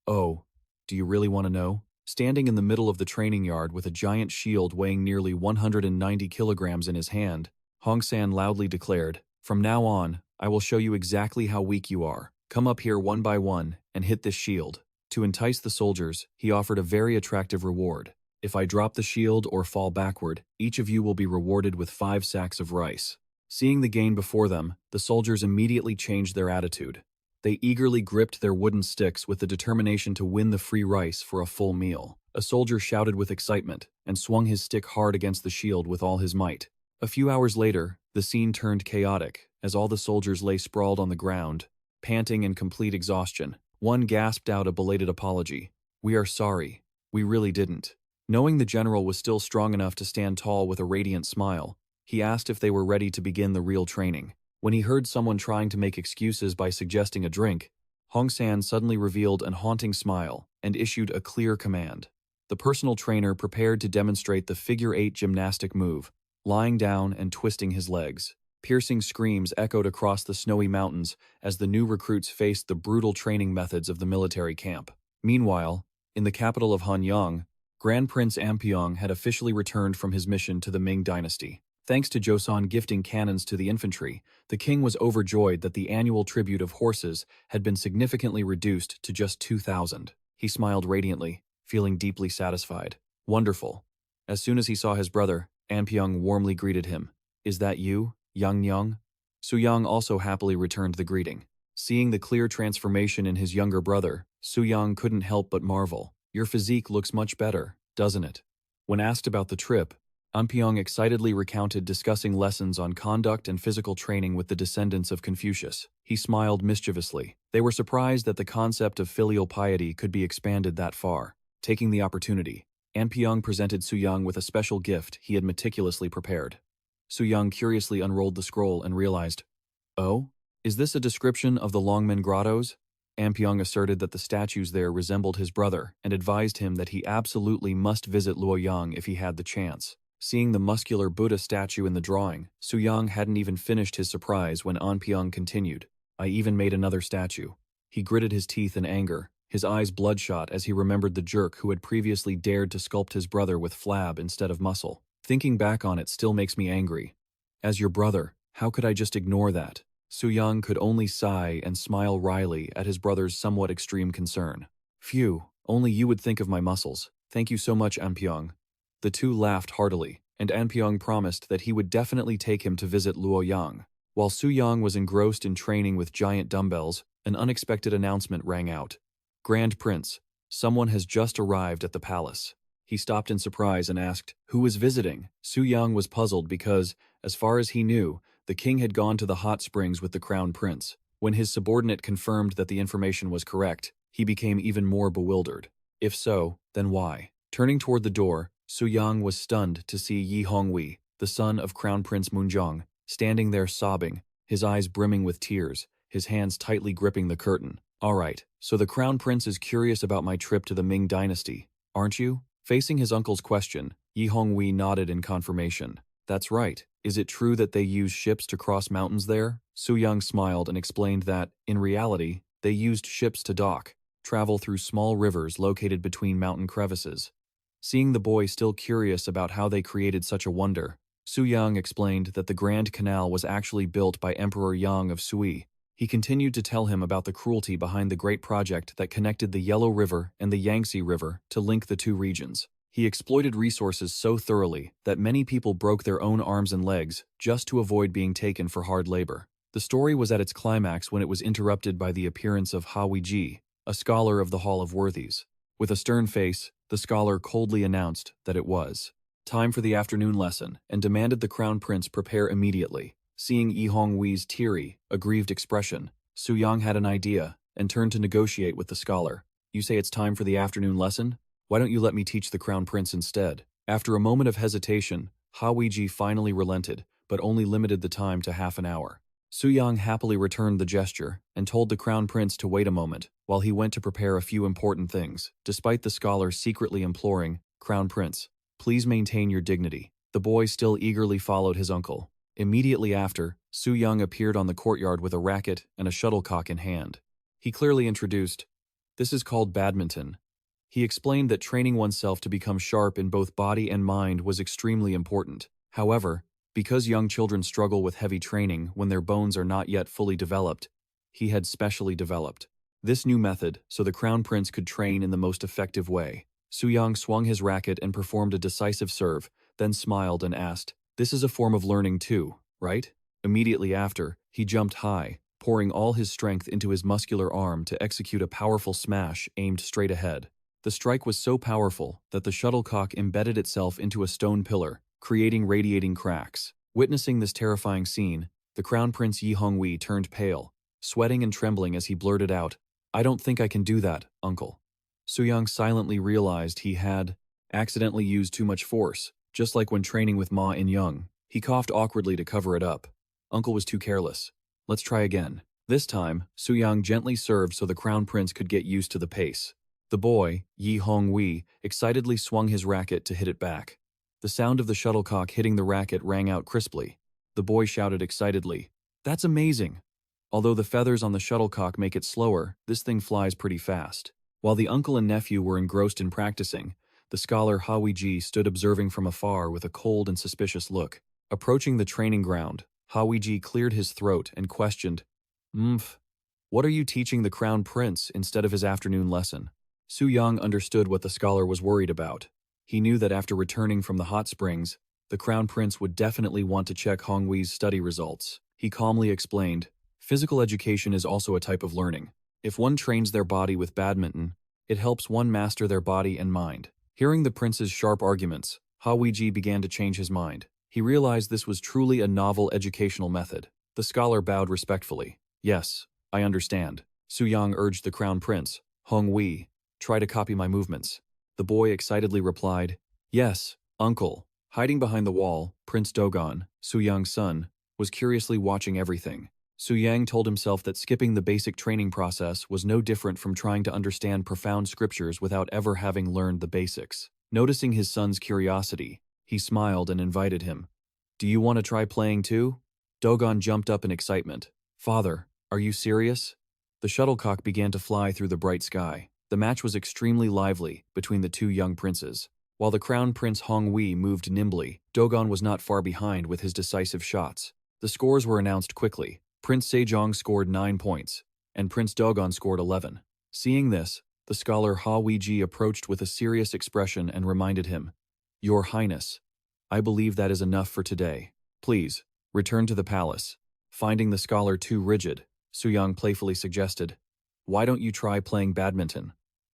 "Oh, do you really want to know?" Standing in the middle of the training yard with a giant shield weighing nearly 190 kilograms in his hand, Hong San loudly declared, "From now on, I will show you exactly how weak you are. Come up here one by one and hit this shield." To entice the soldiers, he offered a very attractive reward. "If I drop the shield or fall backward, each of you will be rewarded with 5 sacks of rice." Seeing the gain before them, the soldiers immediately changed their attitude. They eagerly gripped their wooden sticks with the determination to win the free rice for a full meal. A soldier shouted with excitement and swung his stick hard against the shield with all his might. A few hours later, the scene turned chaotic as all the soldiers lay sprawled on the ground, panting in complete exhaustion. One gasped out a belated apology. "We are sorry. We really didn't." Knowing the general was still strong enough to stand tall with a radiant smile, he asked if they were ready to begin the real training. When he heard someone trying to make excuses by suggesting a drink, Hong San suddenly revealed an haunting smile and issued a clear command. The personal trainer prepared to demonstrate the figure-8 gymnastic move, lying down and twisting his legs. Piercing screams echoed across the snowy mountains as the new recruits faced the brutal training methods of the military camp. Meanwhile, in the capital of Hanyang, Grand Prince Ampyong had officially returned from his mission to the Ming dynasty. Thanks to Joseon gifting cannons to the infantry, the king was overjoyed that the annual tribute of horses had been significantly reduced to just 2,000. He smiled radiantly, feeling deeply satisfied. Wonderful. As soon as he saw his brother, Ampyong warmly greeted him. "Is that you, Yang Nyang?" Suyang also happily returned the greeting. Seeing the clear transformation in his younger brother, Suyang couldn't help but marvel. "Your physique looks much better, doesn't it?" When asked about the trip, Ampyong excitedly recounted discussing lessons on conduct and physical training with the descendants of Confucius. He smiled mischievously. They were surprised that the concept of filial piety could be expanded that far. Taking the opportunity, Ampyong presented Suyang with a special gift he had meticulously prepared. Suyang curiously unrolled the scroll and realized, "Oh? Is this a description of the Longmen Grottos?" Ampyong asserted that the statues there resembled his brother and advised him that he absolutely must visit Luoyang if he had the chance. Seeing the muscular Buddha statue in the drawing, Suyang hadn't even finished his surprise when Ampyong continued, "I even made another statue." He gritted his teeth in anger, his eyes bloodshot as he remembered the jerk who had previously dared to sculpt his brother with flab instead of muscle. "Thinking back on it still makes me angry. As your brother, how could I just ignore that?" Suyang could only sigh and smile wryly at his brother's somewhat extreme concern. "Phew, only you would think of my muscles. Thank you so much, Ampyong." The two laughed heartily, and Ampyong promised that he would definitely take him to visit Luoyang. While Suyang was engrossed in training with giant dumbbells, an unexpected announcement rang out. "Grand Prince, someone has just arrived at the palace." He stopped in surprise and asked, "Who is visiting?" Suyang was puzzled because, as far as he knew, the king had gone to the hot springs with the crown prince. When his subordinate confirmed that the information was correct, he became even more bewildered. If so, then why? Turning toward the door, Suyang was stunned to see Yi Hongwei, the son of Crown Prince Munjong, standing there sobbing, his eyes brimming with tears, his hands tightly gripping the curtain. "All right, so the crown prince is curious about my trip to the Ming dynasty, aren't you?" Facing his uncle's question, Yi Hongwei nodded in confirmation. "That's right. Is it true that they use ships to cross mountains there?" Suyang smiled and explained that, in reality, they used ships to dock, travel through small rivers located between mountain crevices. Seeing the boy still curious about how they created such a wonder, Suyang explained that the Grand Canal was actually built by Emperor Yang of Sui. He continued to tell him about the cruelty behind the great project that connected the Yellow River and the Yangtze River to link the two regions. He exploited resources so thoroughly that many people broke their own arms and legs just to avoid being taken for hard labor. The story was at its climax when it was interrupted by the appearance of Ha Weiji, a scholar of the Hall of Worthies. With a stern face, the scholar coldly announced that it was time for the afternoon lesson and demanded the crown prince prepare immediately. Seeing Yi Hongwei's teary, aggrieved expression, Suyang had an idea and turned to negotiate with the scholar. "You say it's time for the afternoon lesson? Why don't you let me teach the crown prince instead?" After a moment of hesitation, Ha Weiji finally relented, but only limited the time to half an hour. Suyang happily returned the gesture and told the crown prince to wait a moment while he went to prepare a few important things, despite the scholar secretly imploring, "Crown prince, please maintain your dignity." The boy still eagerly followed his uncle. Immediately after, Suyang appeared on the courtyard with a racket and a shuttlecock in hand. He clearly introduced, "This is called badminton." He explained that training oneself to become sharp in both body and mind was extremely important. However, because young children struggle with heavy training when their bones are not yet fully developed, he had specially developed this new method so the crown prince could train in the most effective way. Suyang swung his racket and performed a decisive serve, then smiled and asked, "This is a form of learning too, right?" Immediately after, he jumped high, pouring all his strength into his muscular arm to execute a powerful smash aimed straight ahead. The strike was so powerful that the shuttlecock embedded itself into a stone pillar, creating radiating cracks. Witnessing this terrifying scene, the crown prince Yi Hongwei turned pale, sweating and trembling as he blurted out, "I don't think I can do that, uncle." Suyang silently realized he had accidentally used too much force, just like when training with Ma In Young. He coughed awkwardly to cover it up. Uncle was too careless. Let's try again. This time, Suyang gently served so the crown prince could get used to the pace. The boy, Yi Hongwei, excitedly swung his racket to hit it back. The sound of the shuttlecock hitting the racket rang out crisply. The boy shouted excitedly, "That's amazing!" Although the feathers on the shuttlecock make it slower, this thing flies pretty fast. While the uncle and nephew were engrossed in practicing, the scholar Ha Weiji stood observing from afar with a cold and suspicious look. Approaching the training ground, Ha Weiji cleared his throat and questioned, what are you teaching the crown prince instead of his afternoon lesson?" Suyang understood what the scholar was worried about. He knew that after returning from the hot springs, the crown prince would definitely want to check Hongwei's study results. He calmly explained, "Physical education is also a type of learning. If one trains their body with badminton, it helps one master their body and mind." Hearing the prince's sharp arguments, Ha Weiji began to change his mind. He realized this was truly a novel educational method. The scholar bowed respectfully. "Yes, I understand." Suyang urged the crown prince, "Hongwei, try to copy my movements." The boy excitedly replied, "Yes, uncle." Hiding behind the wall, Prince Dogon, Suyang's son, was curiously watching everything. Suyang told himself that skipping the basic training process was no different from trying to understand profound scriptures without ever having learned the basics. Noticing his son's curiosity, he smiled and invited him. "Do you want to try playing too?" Dogon jumped up in excitement. "Father, are you serious?" The shuttlecock began to fly through the bright sky. The match was extremely lively between the two young princes. While the crown prince Hongwei moved nimbly, Dogon was not far behind with his decisive shots. The scores were announced quickly. Prince Sejong scored 9 points, and Prince Dogon scored 11. Seeing this, the scholar Ha Weiji approached with a serious expression and reminded him, "Your Highness, I believe that is enough for today. Please, return to the palace." Finding the scholar too rigid, Suyang playfully suggested, "Why don't you try playing badminton?"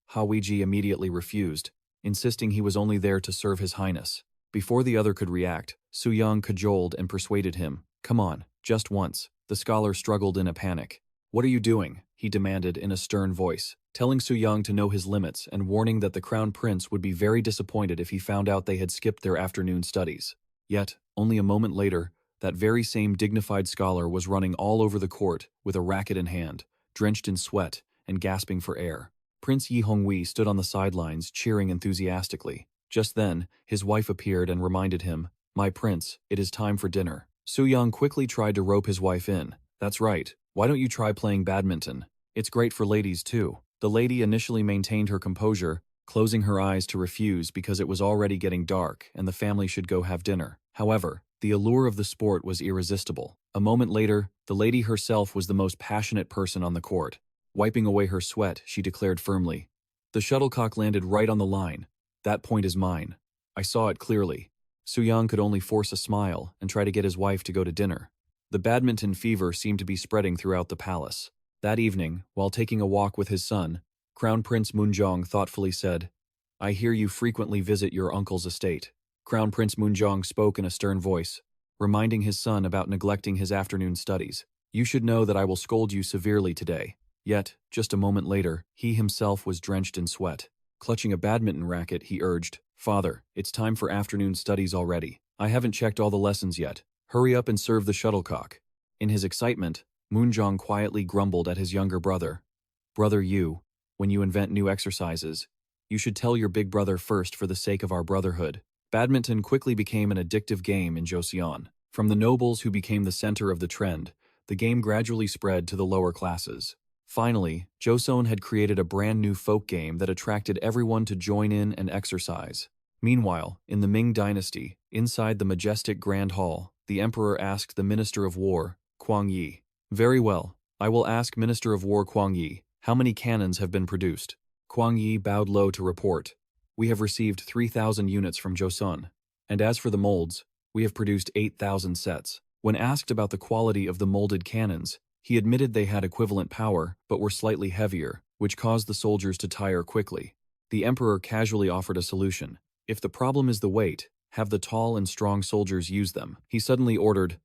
Ha Weiji immediately refused, insisting he was only there to serve His Highness. Before the other could react, Suyang cajoled and persuaded him. "Come on, just once." The scholar struggled in a panic. "What are you doing?" he demanded in a stern voice, telling Suyang to know his limits and warning that the Crown Prince would be very disappointed if he found out they had skipped their afternoon studies. Yet, only a moment later, that very same dignified scholar was running all over the court with a racket in hand, drenched in sweat and gasping for air. Prince Yi Hongwei stood on the sidelines, cheering enthusiastically. Just then, his wife appeared and reminded him, "My prince, it is time for dinner." Suyang quickly tried to rope his wife in. "That's right. Why don't you try playing badminton? It's great for ladies too." The lady initially maintained her composure, closing her eyes to refuse because it was already getting dark and the family should go have dinner. However, the allure of the sport was irresistible. A moment later, the lady herself was the most passionate person on the court. Wiping away her sweat, she declared firmly, "The shuttlecock landed right on the line. That point is mine. I saw it clearly." Suyang could only force a smile and try to get his wife to go to dinner. The badminton fever seemed to be spreading throughout the palace. That evening, while taking a walk with his son, Crown Prince Munjong thoughtfully said, "I hear you frequently visit your uncle's estate." Crown Prince Munjong spoke in a stern voice, reminding his son about neglecting his afternoon studies. "You should know that I will scold you severely today." Yet, just a moment later, he himself was drenched in sweat. Clutching a badminton racket, he urged, "Father, it's time for afternoon studies already. I haven't checked all the lessons yet. Hurry up and serve the shuttlecock." In his excitement, Moonjong quietly grumbled at his younger brother. "Brother Yu, when you invent new exercises, you should tell your big brother first for the sake of our brotherhood." Badminton quickly became an addictive game in Joseon. From the nobles who became the center of the trend, the game gradually spread to the lower classes. Finally, Joseon had created a brand new folk game that attracted everyone to join in and exercise. Meanwhile, in the Ming dynasty, inside the majestic Grand Hall, the emperor asked the Minister of War, Kwang Yi. "Very well, I will ask Minister of War Kwang Yi, how many cannons have been produced?" Kwang Yi bowed low to report, "We have received 3,000 units from Joseon. And as for the molds, we have produced 8,000 sets." When asked about the quality of the molded cannons, he admitted they had equivalent power, but were slightly heavier, which caused the soldiers to tire quickly. The emperor casually offered a solution. "If the problem is the weight, have the tall and strong soldiers use them." He suddenly ordered,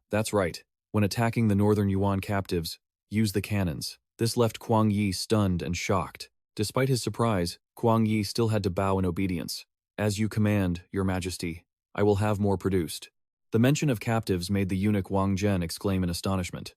"That's right. When attacking the northern Yuan captives, use the cannons." This left Kwang Yi stunned and shocked. Despite his surprise, Kwang Yi still had to bow in obedience. "As you command, Your Majesty, I will have more produced." The mention of captives made the eunuch Wang Zhen exclaim in astonishment.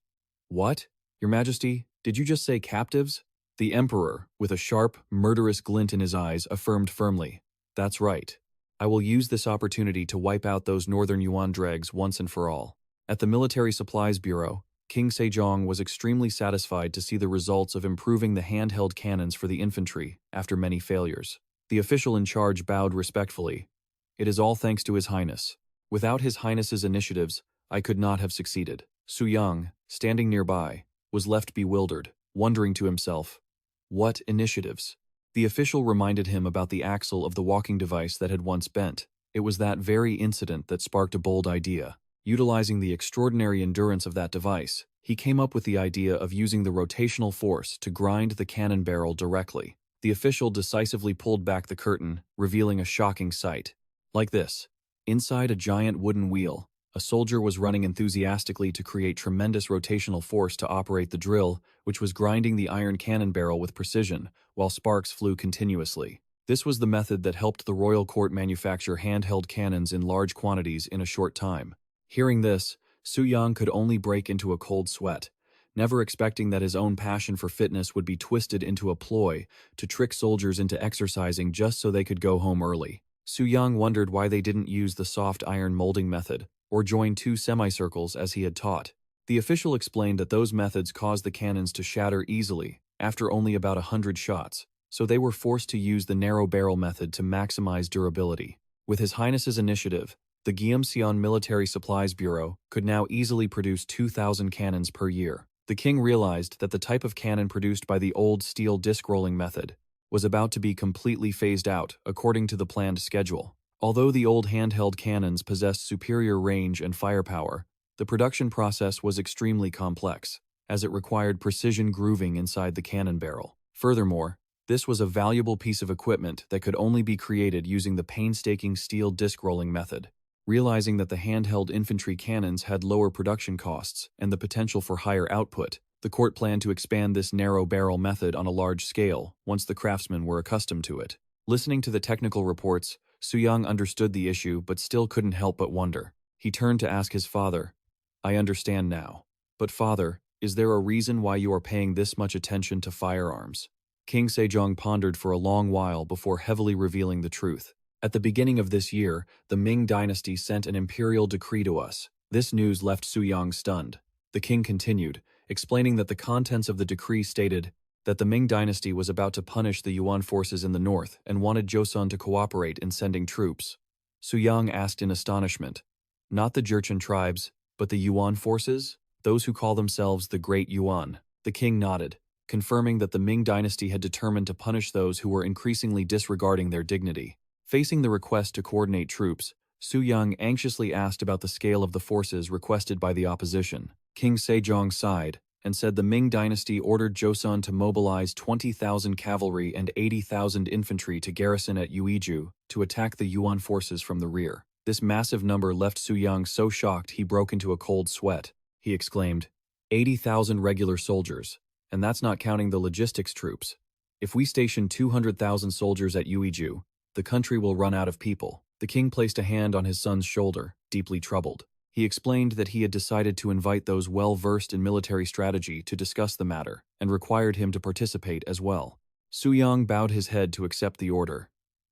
"What? Your Majesty, did you just say captives?" The emperor, with a sharp, murderous glint in his eyes, affirmed firmly, "That's right. I will use this opportunity to wipe out those northern Yuan dregs once and for all." At the Military Supplies Bureau, King Sejong was extremely satisfied to see the results of improving the handheld cannons for the infantry after many failures. The official in charge bowed respectfully. "It is all thanks to His Highness. Without His Highness's initiatives, I could not have succeeded." Suyang, standing nearby, was left bewildered, wondering to himself, "What initiatives?" The official reminded him about the axle of the walking device that had once bent. It was that very incident that sparked a bold idea. Utilizing the extraordinary endurance of that device, he came up with the idea of using the rotational force to grind the cannon barrel directly. The official decisively pulled back the curtain, revealing a shocking sight. Like this. Inside a giant wooden wheel, a soldier was running enthusiastically to create tremendous rotational force to operate the drill, which was grinding the iron cannon barrel with precision, while sparks flew continuously. This was the method that helped the royal court manufacture handheld cannons in large quantities in a short time. Hearing this, Suyang could only break into a cold sweat, never expecting that his own passion for fitness would be twisted into a ploy to trick soldiers into exercising just so they could go home early. Suyang wondered why they didn't use the soft iron molding method, or join two semicircles as he had taught. The official explained that those methods caused the cannons to shatter easily, after only about 100 shots, so they were forced to use the narrow barrel method to maximize durability. With His Highness's initiative, the Gyeongseon Military Supplies Bureau could now easily produce 2,000 cannons per year. The king realized that the type of cannon produced by the old steel disc rolling method was about to be completely phased out according to the planned schedule. Although the old handheld cannons possessed superior range and firepower, the production process was extremely complex, as it required precision grooving inside the cannon barrel. Furthermore, This was a valuable piece of equipment that could only be created using the painstaking steel disc rolling method. Realizing that the handheld infantry cannons had lower production costs and the potential for higher output, the court planned to expand this narrow barrel method on a large scale once the craftsmen were accustomed to it. Listening to the technical reports, Suyang understood the issue but still couldn't help but wonder. He turned to ask his father, "I understand now. But father, is there a reason why you are paying this much attention to firearms?" King Sejong pondered for a long while before heavily revealing the truth. At the beginning of this year, the Ming dynasty sent an imperial decree to us. This news left Suyang stunned. The king continued, explaining that the contents of the decree stated that the Ming dynasty was about to punish the Yuan forces in the north and wanted Joseon to cooperate in sending troops. Suyang asked in astonishment, "Not the Jurchen tribes, but the Yuan forces? Those who call themselves the Great Yuan?" The king nodded, confirming that the Ming dynasty had determined to punish those who were increasingly disregarding their dignity. Facing the request to coordinate troops, Suyang anxiously asked about the scale of the forces requested by the opposition. King Sejong sighed and said the Ming dynasty ordered Joseon to mobilize 20,000 cavalry and 80,000 infantry to garrison at Uiju to attack the Yuan forces from the rear. This massive number left Suyang so shocked he broke into a cold sweat. He exclaimed, 80,000 regular soldiers, and that's not counting the logistics troops. If we station 200,000 soldiers at Uiju, the country will run out of people. The king placed a hand on his son's shoulder, deeply troubled. He explained that he had decided to invite those well-versed in military strategy to discuss the matter, and required him to participate as well. Suyang bowed his head to accept the order.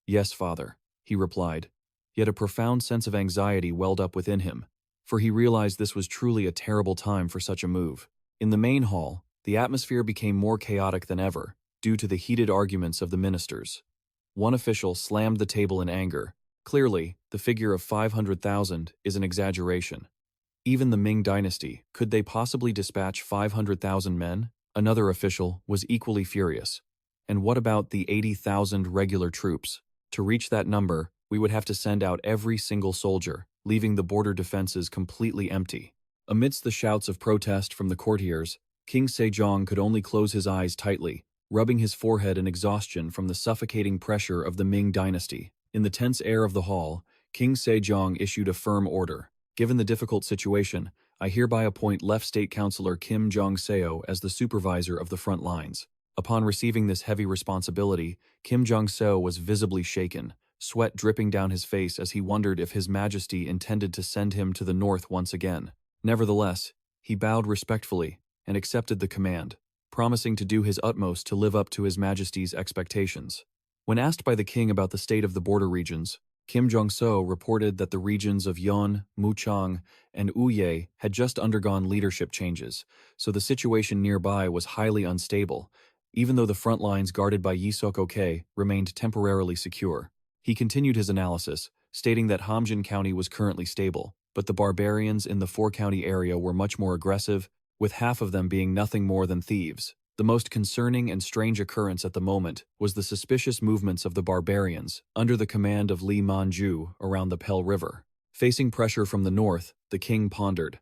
"Yes, father," he replied. Yet a profound sense of anxiety welled up within him, for he realized this was truly a terrible time for such a move. In the main hall, the atmosphere became more chaotic than ever, due to the heated arguments of the ministers. One official slammed the table in anger. Clearly, the figure of 500,000 is an exaggeration. Even the Ming dynasty, could they possibly dispatch 500,000 men? Another official was equally furious. And what about the 80,000 regular troops? To reach that number, we would have to send out every single soldier, leaving the border defenses completely empty. Amidst the shouts of protest from the courtiers, King Sejong could only close his eyes tightly, rubbing his forehead in exhaustion from the suffocating pressure of the Ming dynasty. In the tense air of the hall, King Sejong issued a firm order. "Given the difficult situation, I hereby appoint Left State Councilor Kim Jong-seo as the supervisor of the front lines." Upon receiving this heavy responsibility, Kim Jong-seo was visibly shaken, sweat dripping down his face as he wondered if His Majesty intended to send him to the north once again. Nevertheless, he bowed respectfully and accepted the command, promising to do his utmost to live up to His Majesty's expectations. When asked by the king about the state of the border regions, Kim Jong-seo reported that the regions of Yeon, Muchang, and Uye had just undergone leadership changes, so the situation nearby was highly unstable, even though the front lines guarded by Yiseok-ok remained temporarily secure. He continued his analysis, stating that Hamjin County was currently stable, but the barbarians in the four-county area were much more aggressive, with half of them being nothing more than thieves. The most concerning and strange occurrence at the moment was the suspicious movements of the barbarians under the command of Li Manju around the Pell River. Facing pressure from the north, the king pondered,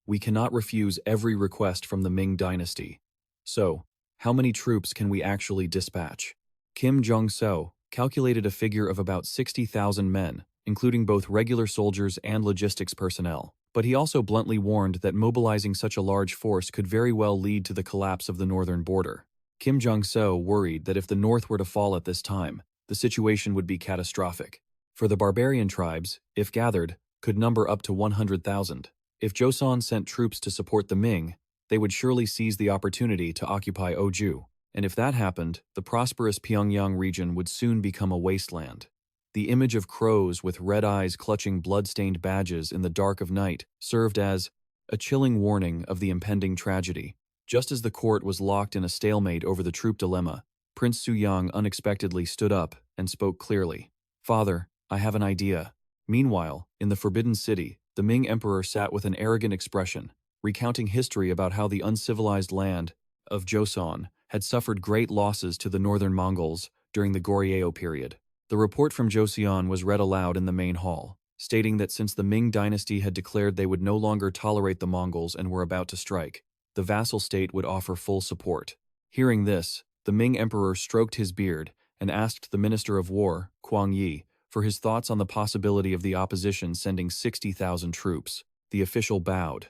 "We cannot refuse every request from the Ming dynasty. So, how many troops can we actually dispatch?" Kim Jong-seo calculated a figure of about 60,000 men, including both regular soldiers and logistics personnel. But he also bluntly warned that mobilizing such a large force could very well lead to the collapse of the northern border. Kim Jong-seo worried that if the north were to fall at this time, the situation would be catastrophic. For the barbarian tribes, if gathered, could number up to 100,000. If Joseon sent troops to support the Ming, they would surely seize the opportunity to occupy Oju. And if that happened, the prosperous Pyongyang region would soon become a wasteland. The image of crows with red eyes clutching blood-stained badges in the dark of night served as a chilling warning of the impending tragedy. Just as the court was locked in a stalemate over the troop dilemma, Prince Suyang unexpectedly stood up and spoke clearly. "Father, I have an idea." Meanwhile, in the Forbidden City, the Ming Emperor sat with an arrogant expression, recounting history about how the uncivilized land of Joseon had suffered great losses to the northern Mongols during the Goryeo period. The report from Joseon was read aloud in the main hall, stating that since the Ming dynasty had declared they would no longer tolerate the Mongols and were about to strike, the vassal state would offer full support. Hearing this, The Ming Emperor stroked his beard and asked the Minister of War, Kwang Yi, for his thoughts on the possibility of the opposition sending 60,000 troops. The official bowed,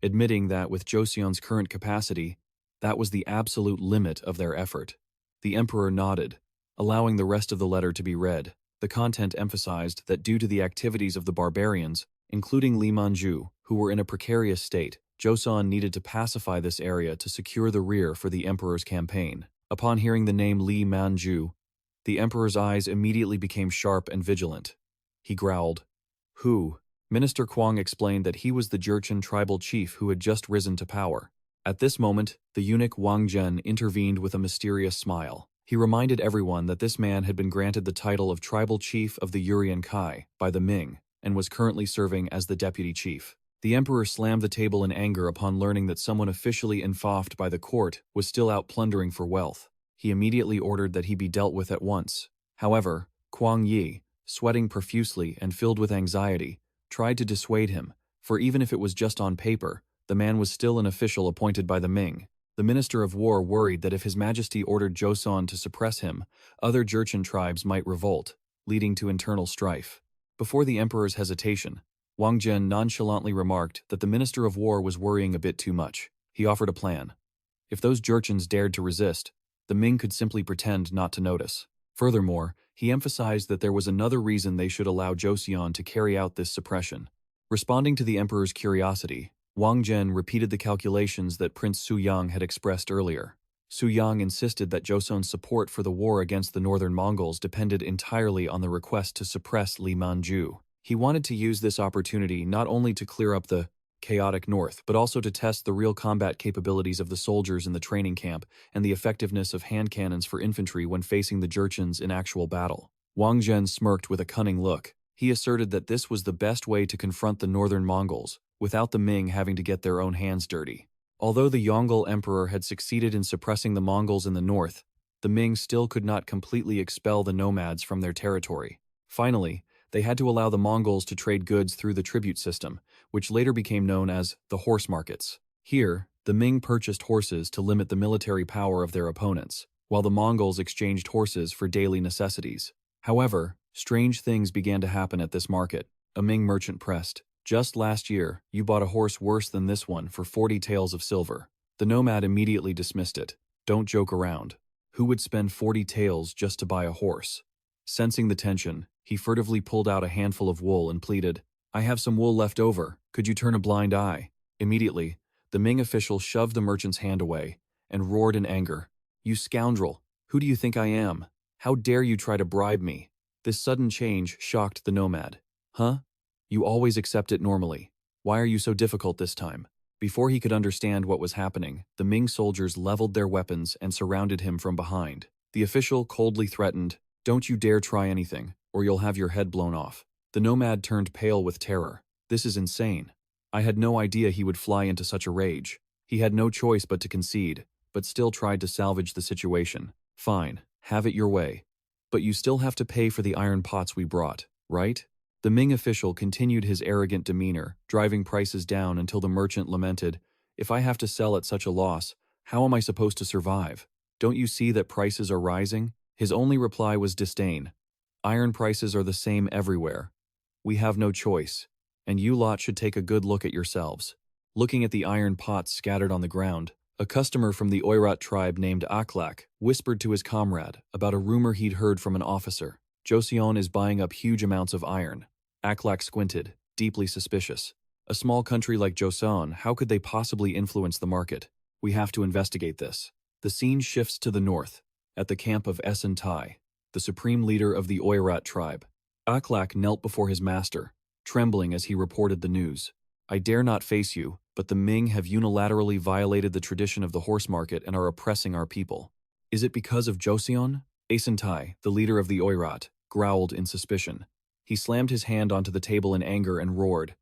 admitting that with Joseon's current capacity, that was the absolute limit of their effort. The emperor nodded, allowing the rest of the letter to be read. The content emphasized that due to the activities of the barbarians, including Li Manju, who were in a precarious state, Joseon needed to pacify this area to secure the rear for the emperor's campaign. Upon hearing the name Li Manju, the emperor's eyes immediately became sharp and vigilant. He growled, "Who?" Minister Kwang explained that he was the Jurchen tribal chief who had just risen to power. At this moment, the eunuch Wang Zhen intervened with a mysterious smile. He reminded everyone that this man had been granted the title of tribal chief of the Yurian Kai by the Ming and was currently serving as the deputy chief. The emperor slammed the table in anger upon learning that someone officially infaughed by the court was still out plundering for wealth. He immediately ordered that he be dealt with at once. However, Kwang Yi, sweating profusely and filled with anxiety, tried to dissuade him, for even if it was just on paper, the man was still an official appointed by the Ming. The Minister of War worried that if His Majesty ordered Joseon to suppress him, other Jurchen tribes might revolt, leading to internal strife. Before the emperor's hesitation, Wang Zhen nonchalantly remarked that the Minister of War was worrying a bit too much. He offered a plan. If those Jurchens dared to resist, the Ming could simply pretend not to notice. Furthermore, he emphasized that there was another reason they should allow Joseon to carry out this suppression. Responding to the emperor's curiosity, Wang Zhen repeated the calculations that Prince Suyang had expressed earlier. Suyang insisted that Joseon's support for the war against the northern Mongols depended entirely on the request to suppress Li Manju. He wanted to use this opportunity not only to clear up the chaotic north, but also to test the real combat capabilities of the soldiers in the training camp and the effectiveness of hand cannons for infantry when facing the Jurchens in actual battle. Wang Zhen smirked with a cunning look. He asserted that this was the best way to confront the northern Mongols, without the Ming having to get their own hands dirty. Although the Yongle Emperor had succeeded in suppressing the Mongols in the north, the Ming still could not completely expel the nomads from their territory. Finally, they had to allow the Mongols to trade goods through the tribute system, which later became known as the horse markets. Here, the Ming purchased horses to limit the military power of their opponents, while the Mongols exchanged horses for daily necessities. However, strange things began to happen at this market. A Ming merchant pressed, "Just last year, you bought a horse worse than this one for 40 taels of silver." The nomad immediately dismissed it. "Don't joke around. Who would spend 40 taels just to buy a horse?" Sensing the tension, he furtively pulled out a handful of wool and pleaded, "I have some wool left over. Could you turn a blind eye?" Immediately, the Ming official shoved the merchant's hand away and roared in anger, "You scoundrel! Who do you think I am? How dare you try to bribe me?" This sudden change shocked the nomad. "Huh? You always accept it normally. Why are you so difficult this time?" Before he could understand what was happening, the Ming soldiers leveled their weapons and surrounded him from behind. The official coldly threatened, "Don't you dare try anything, or you'll have your head blown off." The nomad turned pale with terror. "This is insane. I had no idea he would fly into such a rage." He had no choice but to concede, but still tried to salvage the situation. "Fine, have it your way. But you still have to pay for the iron pots we brought, right?" The Ming official continued his arrogant demeanor, driving prices down until the merchant lamented, "If I have to sell at such a loss, how am I supposed to survive? Don't you see that prices are rising?" His only reply was disdain. "Iron prices are the same everywhere. We have no choice, and you lot should take a good look at yourselves." Looking at the iron pots scattered on the ground, a customer from the Oirat tribe named Aklak whispered to his comrade about a rumor he'd heard from an officer. "Joseon is buying up huge amounts of iron." Aklak squinted, deeply suspicious. "A small country like Joseon, how could they possibly influence the market? We have to investigate this." The scene shifts to the north, at the camp of Esentai, the supreme leader of the Oirat tribe. Aklak knelt before his master, trembling as he reported the news. "I dare not face you, but the Ming have unilaterally violated the tradition of the horse market and are oppressing our people." "Is it because of Joseon?" Esentai, the leader of the Oirat, growled in suspicion. He slammed his hand onto the table in anger and roared,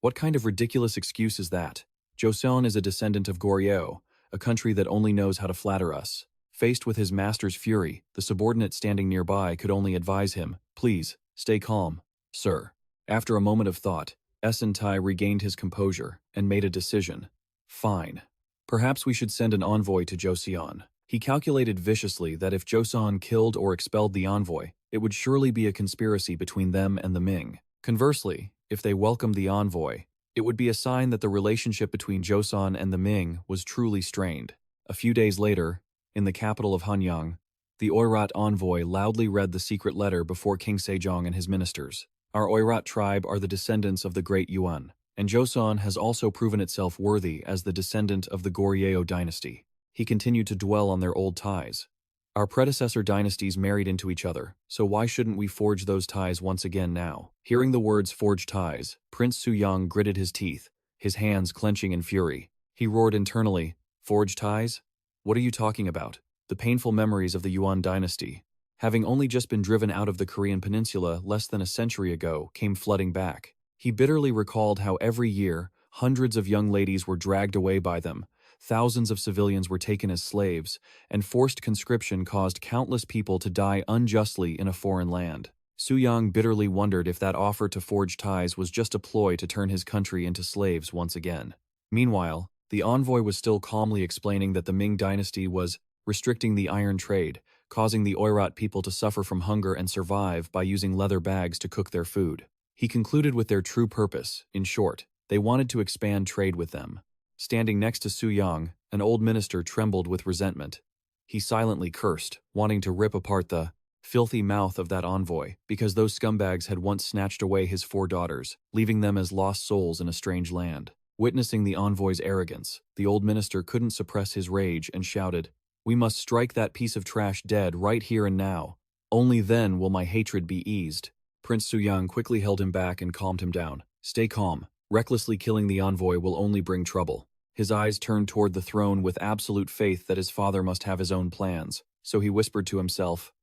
"What kind of ridiculous excuse is that? Joseon is a descendant of Goryeo, a country that only knows how to flatter us." Faced with his master's fury, the subordinate standing nearby could only advise him, "Please, stay calm, sir." After a moment of thought, Esentai regained his composure and made a decision. "Fine. Perhaps we should send an envoy to Joseon. He calculated viciously that if Joseon killed or expelled the envoy, it would surely be a conspiracy between them and the Ming. Conversely, if they welcomed the envoy, it would be a sign that the relationship between Joseon and the Ming was truly strained. A few days later, in the capital of Hanyang, the Oirat envoy loudly read the secret letter before King Sejong and his ministers. Our Oirat tribe are the descendants of the Great Yuan, and Joseon has also proven itself worthy as the descendant of the Goryeo dynasty. He continued to dwell on their old ties. Our predecessor dynasties married into each other, so why shouldn't we forge those ties once again now? Hearing the words forge ties, Prince Suyang gritted his teeth, his hands clenching in fury. He roared internally, "Forge ties? What are you talking about?" The painful memories of the Yuan dynasty, having only just been driven out of the Korean peninsula less than a century ago, came flooding back. He bitterly recalled how every year, hundreds of young ladies were dragged away by them, thousands of civilians were taken as slaves, and forced conscription caused countless people to die unjustly in a foreign land. Suyang bitterly wondered if that offer to forge ties was just a ploy to turn his country into slaves once again. Meanwhile, the envoy was still calmly explaining that the Ming dynasty was restricting the iron trade, causing the Oirat people to suffer from hunger and survive by using leather bags to cook their food. He concluded with their true purpose. In short, they wanted to expand trade with them. Standing next to Suyang, an old minister trembled with resentment. He silently cursed, wanting to rip apart the filthy mouth of that envoy, because those scumbags had once snatched away his 4 daughters, leaving them as lost souls in a strange land. Witnessing the envoy's arrogance, the old minister couldn't suppress his rage and shouted, "We must strike that piece of trash dead right here and now. Only then will my hatred be eased." Prince Suyang quickly held him back and calmed him down. "Stay calm. Recklessly killing the envoy will only bring trouble." His eyes turned toward the throne with absolute faith that his father must have his own plans, so he whispered to himself,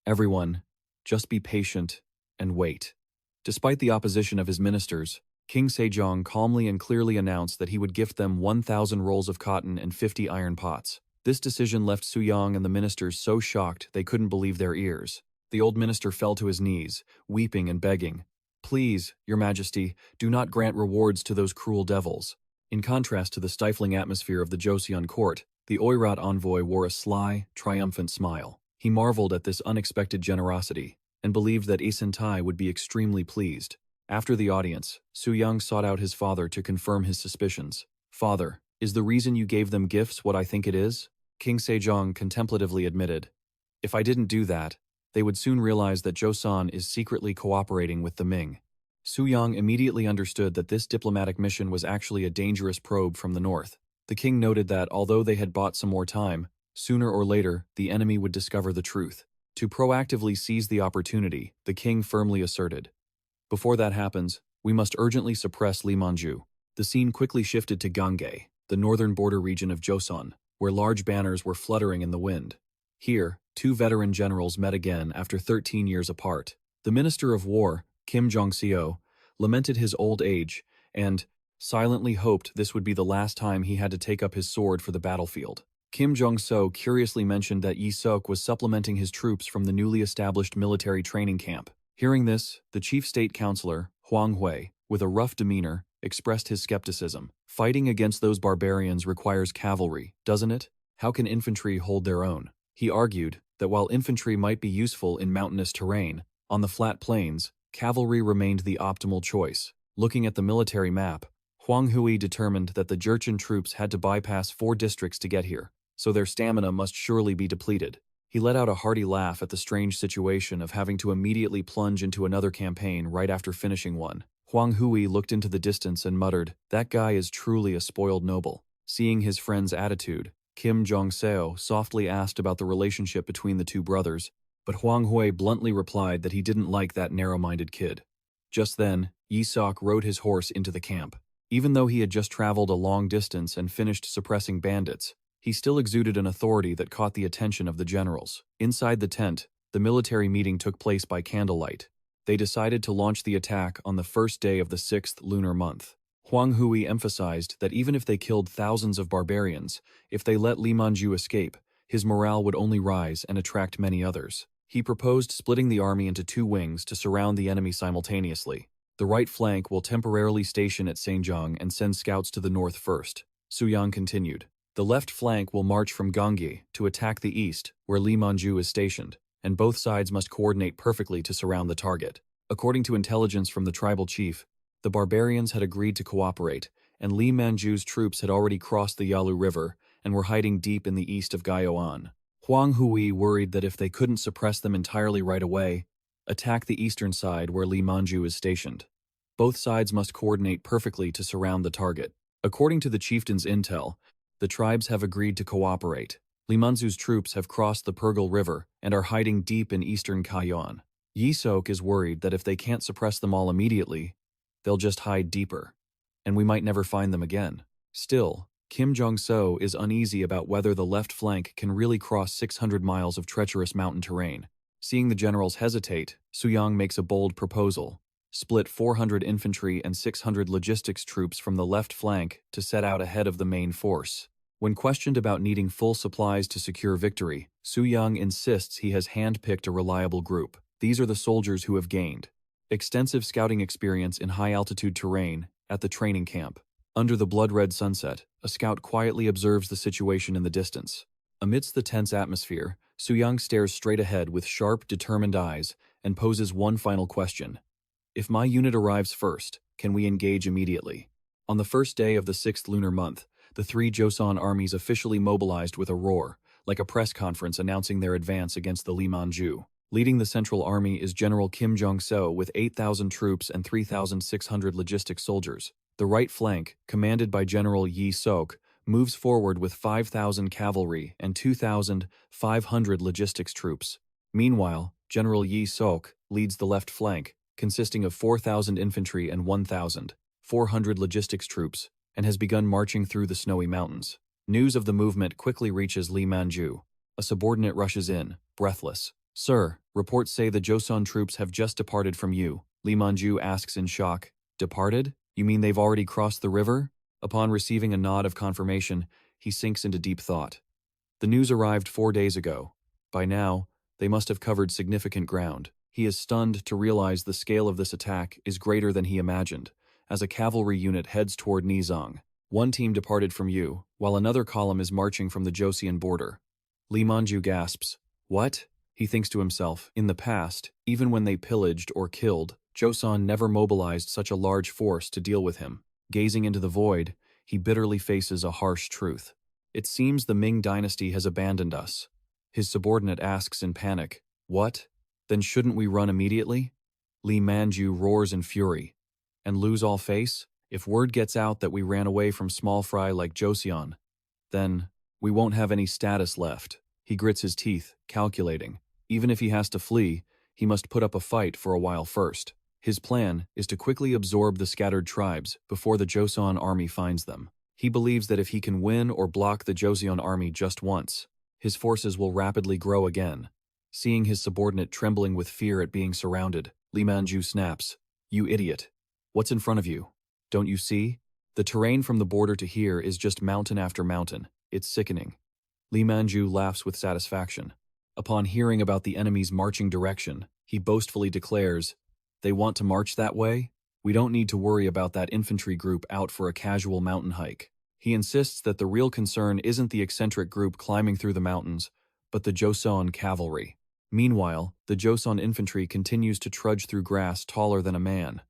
"Everyone, just be patient and wait." Despite the opposition of his ministers, King Sejong calmly and clearly announced that he would gift them 1,000 rolls of cotton and 50 iron pots. This decision left Suyang and the ministers so shocked they couldn't believe their ears. The old minister fell to his knees, weeping and begging, "Please, Your Majesty, do not grant rewards to those cruel devils." In contrast to the stifling atmosphere of the Joseon court, the Oirat envoy wore a sly, triumphant smile. He marveled at this unexpected generosity, and believed that Isentai would be extremely pleased. After the audience, Suyang sought out his father to confirm his suspicions. "Father, is the reason you gave them gifts what I think it is?" King Sejong contemplatively admitted, "If I didn't do that, they would soon realize that Joseon is secretly cooperating with the Ming." Suyang immediately understood that this diplomatic mission was actually a dangerous probe from the north. The king noted that although they had bought some more time, sooner or later the enemy would discover the truth. To proactively seize the opportunity, the king firmly asserted, "Before that happens, we must urgently suppress Limanju." The scene quickly shifted to Ganggae, the northern border region of Joseon, where large banners were fluttering in the wind. Here, 2 veteran generals met again after 13 years apart. The Minister of War, Kim Jong-seo, lamented his old age and silently hoped this would be the last time he had to take up his sword for the battlefield. Kim Jong-seo curiously mentioned that Yi Seok was supplementing his troops from the newly established military training camp. Hearing this, the chief state counselor, Hwang Hui, with a rough demeanor, expressed his skepticism. "Fighting against those barbarians requires cavalry, doesn't it? How can infantry hold their own?" He argued that while infantry might be useful in mountainous terrain, on the flat plains, cavalry remained the optimal choice. Looking at the military map, Hwang Hui determined that the Jurchen troops had to bypass 4 districts to get here, so their stamina must surely be depleted. He let out a hearty laugh at the strange situation of having to immediately plunge into another campaign right after finishing one. Hwang Hui looked into the distance and muttered, "That guy is truly a spoiled noble." Seeing his friend's attitude, Kim Jong-seo softly asked about the relationship between the 2 brothers, but Hwang Hui bluntly replied that he didn't like that narrow-minded kid. Just then, Yi Seok rode his horse into the camp. Even though he had just traveled a long distance and finished suppressing bandits, he still exuded an authority that caught the attention of the generals. Inside the tent, the military meeting took place by candlelight. They decided to launch the attack on the first day of the 6th lunar month. Hwang Hui emphasized that even if they killed thousands of barbarians, if they let Limanju escape, his morale would only rise and attract many others. He proposed splitting the army into 2 wings to surround the enemy simultaneously. The right flank will temporarily station at Sanjong and send scouts to the north first. Suyang continued, The left flank will march from Gangye to attack the east, where Lee Man-ju is stationed, and both sides must coordinate perfectly to surround the target. According to intelligence from the tribal chief, the barbarians had agreed to cooperate, and Lee Man-ju's troops had already crossed the Yalu River and were hiding deep in the east of Gyeoan. Huang Hui worried that if they couldn't suppress them entirely right away, attack the eastern side where Lee Man-ju is stationed. Both sides must coordinate perfectly to surround the target. According to the chieftain's intel, the tribes have agreed to cooperate. Lee Man-ju's troops have crossed the Purgle River and are hiding deep in eastern Gyeoan. Yi Sok is worried that if they can't suppress them all immediately, they'll just hide deeper, and we might never find them again. Still, Kim Jong-so is uneasy about whether the left flank can really cross 600 miles of treacherous mountain terrain. Seeing the generals hesitate, Suyang makes a bold proposal: split 400 infantry and 600 logistics troops from the left flank to set out ahead of the main force. When questioned about needing full supplies to secure victory, Suyang insists he has handpicked a reliable group. These are the soldiers who have gained extensive scouting experience in high-altitude terrain at the training camp. Under the blood-red sunset, a scout quietly observes the situation in the distance. Amidst the tense atmosphere, Suyang stares straight ahead with sharp, determined eyes and poses one final question. If my unit arrives first, can we engage immediately? On the first day of the 6th lunar month, the three Joseon armies officially mobilized with a roar, like a press conference announcing their advance against the Lee Man-ju. Leading the Central Army is General Kim Jong-so with 8,000 troops and 3,600 logistic soldiers. The right flank, commanded by General Yi Sok, moves forward with 5,000 cavalry and 2,500 logistics troops. Meanwhile, General Yi Sok leads the left flank, consisting of 4,000 infantry and 1,400 logistics troops, and has begun marching through the snowy mountains. News of the movement quickly reaches Lee Man-ju. A subordinate rushes in, breathless. "Sir, reports say the Joseon troops have just departed from you." Lee Man-ju asks in shock. "Departed? You mean they've already crossed the river?" Upon receiving a nod of confirmation, he sinks into deep thought. The news arrived 4 days ago. By now, they must have covered significant ground. He is stunned to realize the scale of this attack is greater than he imagined, as a cavalry unit heads toward Nizong. One team departed from you, while another column is marching from the Joseon border. Lee Man-ju gasps. "What?" He thinks to himself, in the past, even when they pillaged or killed, Joseon never mobilized such a large force to deal with him. Gazing into the void, he bitterly faces a harsh truth. "It seems the Ming dynasty has abandoned us." His subordinate asks in panic, "What? Then shouldn't we run immediately?" Lee Man-ju roars in fury. "And lose all face? If word gets out that we ran away from small fry like Joseon, then we won't have any status left." He grits his teeth, calculating. Even if he has to flee, he must put up a fight for a while first. His plan is to quickly absorb the scattered tribes before the Joseon army finds them. He believes that if he can win or block the Joseon army just once, his forces will rapidly grow again. Seeing his subordinate trembling with fear at being surrounded, Lee Man-ju snaps, "You idiot. What's in front of you? Don't you see? The terrain from the border to here is just mountain after mountain. It's sickening." Lee Man-ju laughs with satisfaction. Upon hearing about the enemy's marching direction, he boastfully declares, "They want to march that way? We don't need to worry about that infantry group out for a casual mountain hike." He insists that the real concern isn't the eccentric group climbing through the mountains, but the Joseon cavalry. Meanwhile, the Joseon infantry continues to trudge through grass taller than a man.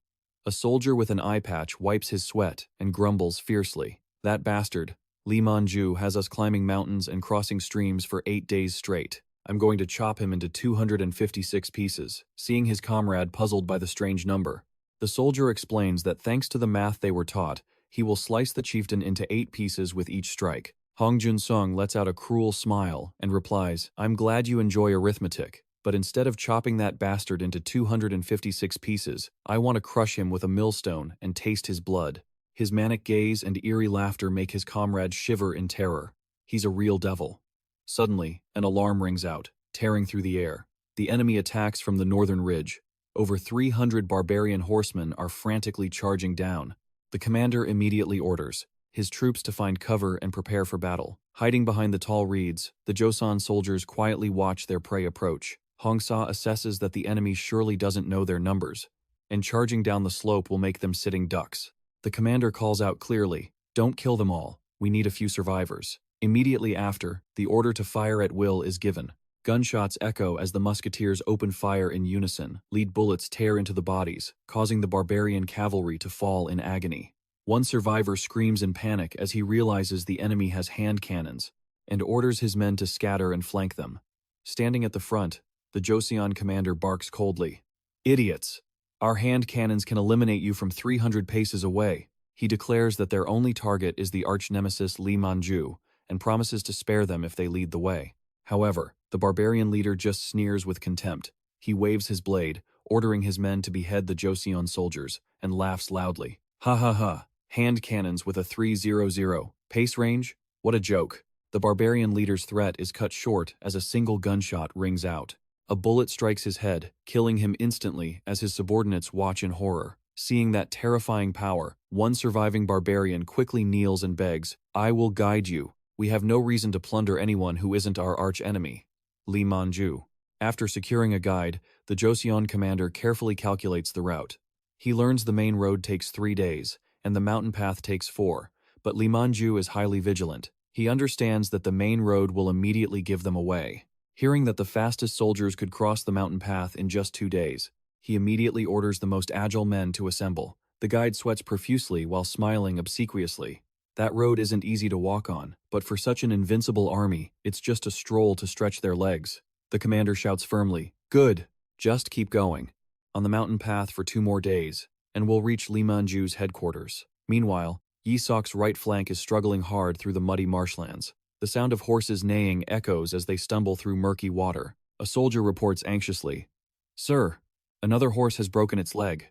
A soldier with an eye patch wipes his sweat and grumbles fiercely. "That bastard, Lee Man-ju, has us climbing mountains and crossing streams for 8 days straight. I'm going to chop him into 256 pieces." Seeing his comrade puzzled by the strange number, the soldier explains that thanks to the math they were taught, he will slice the chieftain into 8 pieces with each strike. Hong Jun-sung lets out a cruel smile and replies, "I'm glad you enjoy arithmetic, but instead of chopping that bastard into 256 pieces, I want to crush him with a millstone and taste his blood." His manic gaze and eerie laughter make his comrades shiver in terror. He's a real devil. Suddenly, an alarm rings out, tearing through the air. The enemy attacks from the northern ridge. Over 300 barbarian horsemen are frantically charging down. The commander immediately orders his troops to find cover and prepare for battle. Hiding behind the tall reeds, the Joseon soldiers quietly watch their prey approach. Hong Sa assesses that the enemy surely doesn't know their numbers, and charging down the slope will make them sitting ducks. The commander calls out clearly, "Don't kill them all. We need a few survivors." Immediately after, the order to fire at will is given. Gunshots echo as the musketeers open fire in unison. Lead bullets tear into the bodies, causing the barbarian cavalry to fall in agony. One survivor screams in panic as he realizes the enemy has hand cannons, and orders his men to scatter and flank them. Standing at the front, the Joseon commander barks coldly. "Idiots! Our hand cannons can eliminate you from 300 paces away." He declares that their only target is the arch-nemesis Lee Man-ju, and promises to spare them if they lead the way. However, the barbarian leader just sneers with contempt. He waves his blade, ordering his men to behead the Joseon soldiers, and laughs loudly. "Ha ha ha, hand cannons with a 300 pace range? What a joke." The barbarian leader's threat is cut short as a single gunshot rings out. A bullet strikes his head, killing him instantly as his subordinates watch in horror. Seeing that terrifying power, one surviving barbarian quickly kneels and begs, "I will guide you. We have no reason to plunder anyone who isn't our arch-enemy." Lee Man-ju. After securing a guide, the Joseon commander carefully calculates the route. He learns the main road takes 3 days, and the mountain path takes 4, but Lee Man-ju is highly vigilant. He understands that the main road will immediately give them away. Hearing that the fastest soldiers could cross the mountain path in just 2 days, he immediately orders the most agile men to assemble. The guide sweats profusely while smiling obsequiously. That road isn't easy to walk on, but for such an invincible army, it's just a stroll to stretch their legs. The commander shouts firmly, "Good, just keep going." On the mountain path for 2 more days, and we'll reach Lee Man-ju's headquarters. Meanwhile, Yi-seok's right flank is struggling hard through the muddy marshlands. The sound of horses neighing echoes as they stumble through murky water. A soldier reports anxiously, "Sir, another horse has broken its leg."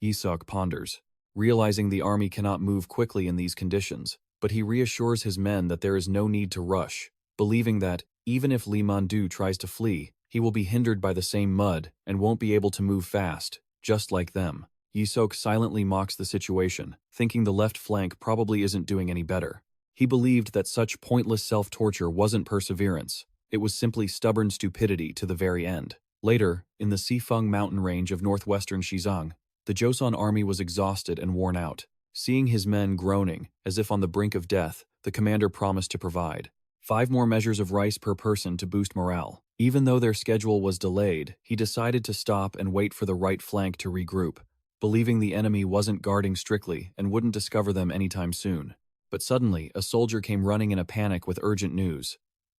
Yi-seok ponders, realizing the army cannot move quickly in these conditions, but he reassures his men that there is no need to rush, believing that, even if Lee Man-ju tries to flee, he will be hindered by the same mud and won't be able to move fast, just like them. Yi-seok silently mocks the situation, thinking the left flank probably isn't doing any better. He believed that such pointless self-torture wasn't perseverance, it was simply stubborn stupidity to the very end. Later, in the Sifeng mountain range of northwestern Xizang, the Joseon army was exhausted and worn out. Seeing his men groaning, as if on the brink of death, the commander promised to provide 5 more measures of rice per person to boost morale. Even though their schedule was delayed, he decided to stop and wait for the right flank to regroup, believing the enemy wasn't guarding strictly and wouldn't discover them anytime soon. But suddenly, a soldier came running in a panic with urgent news.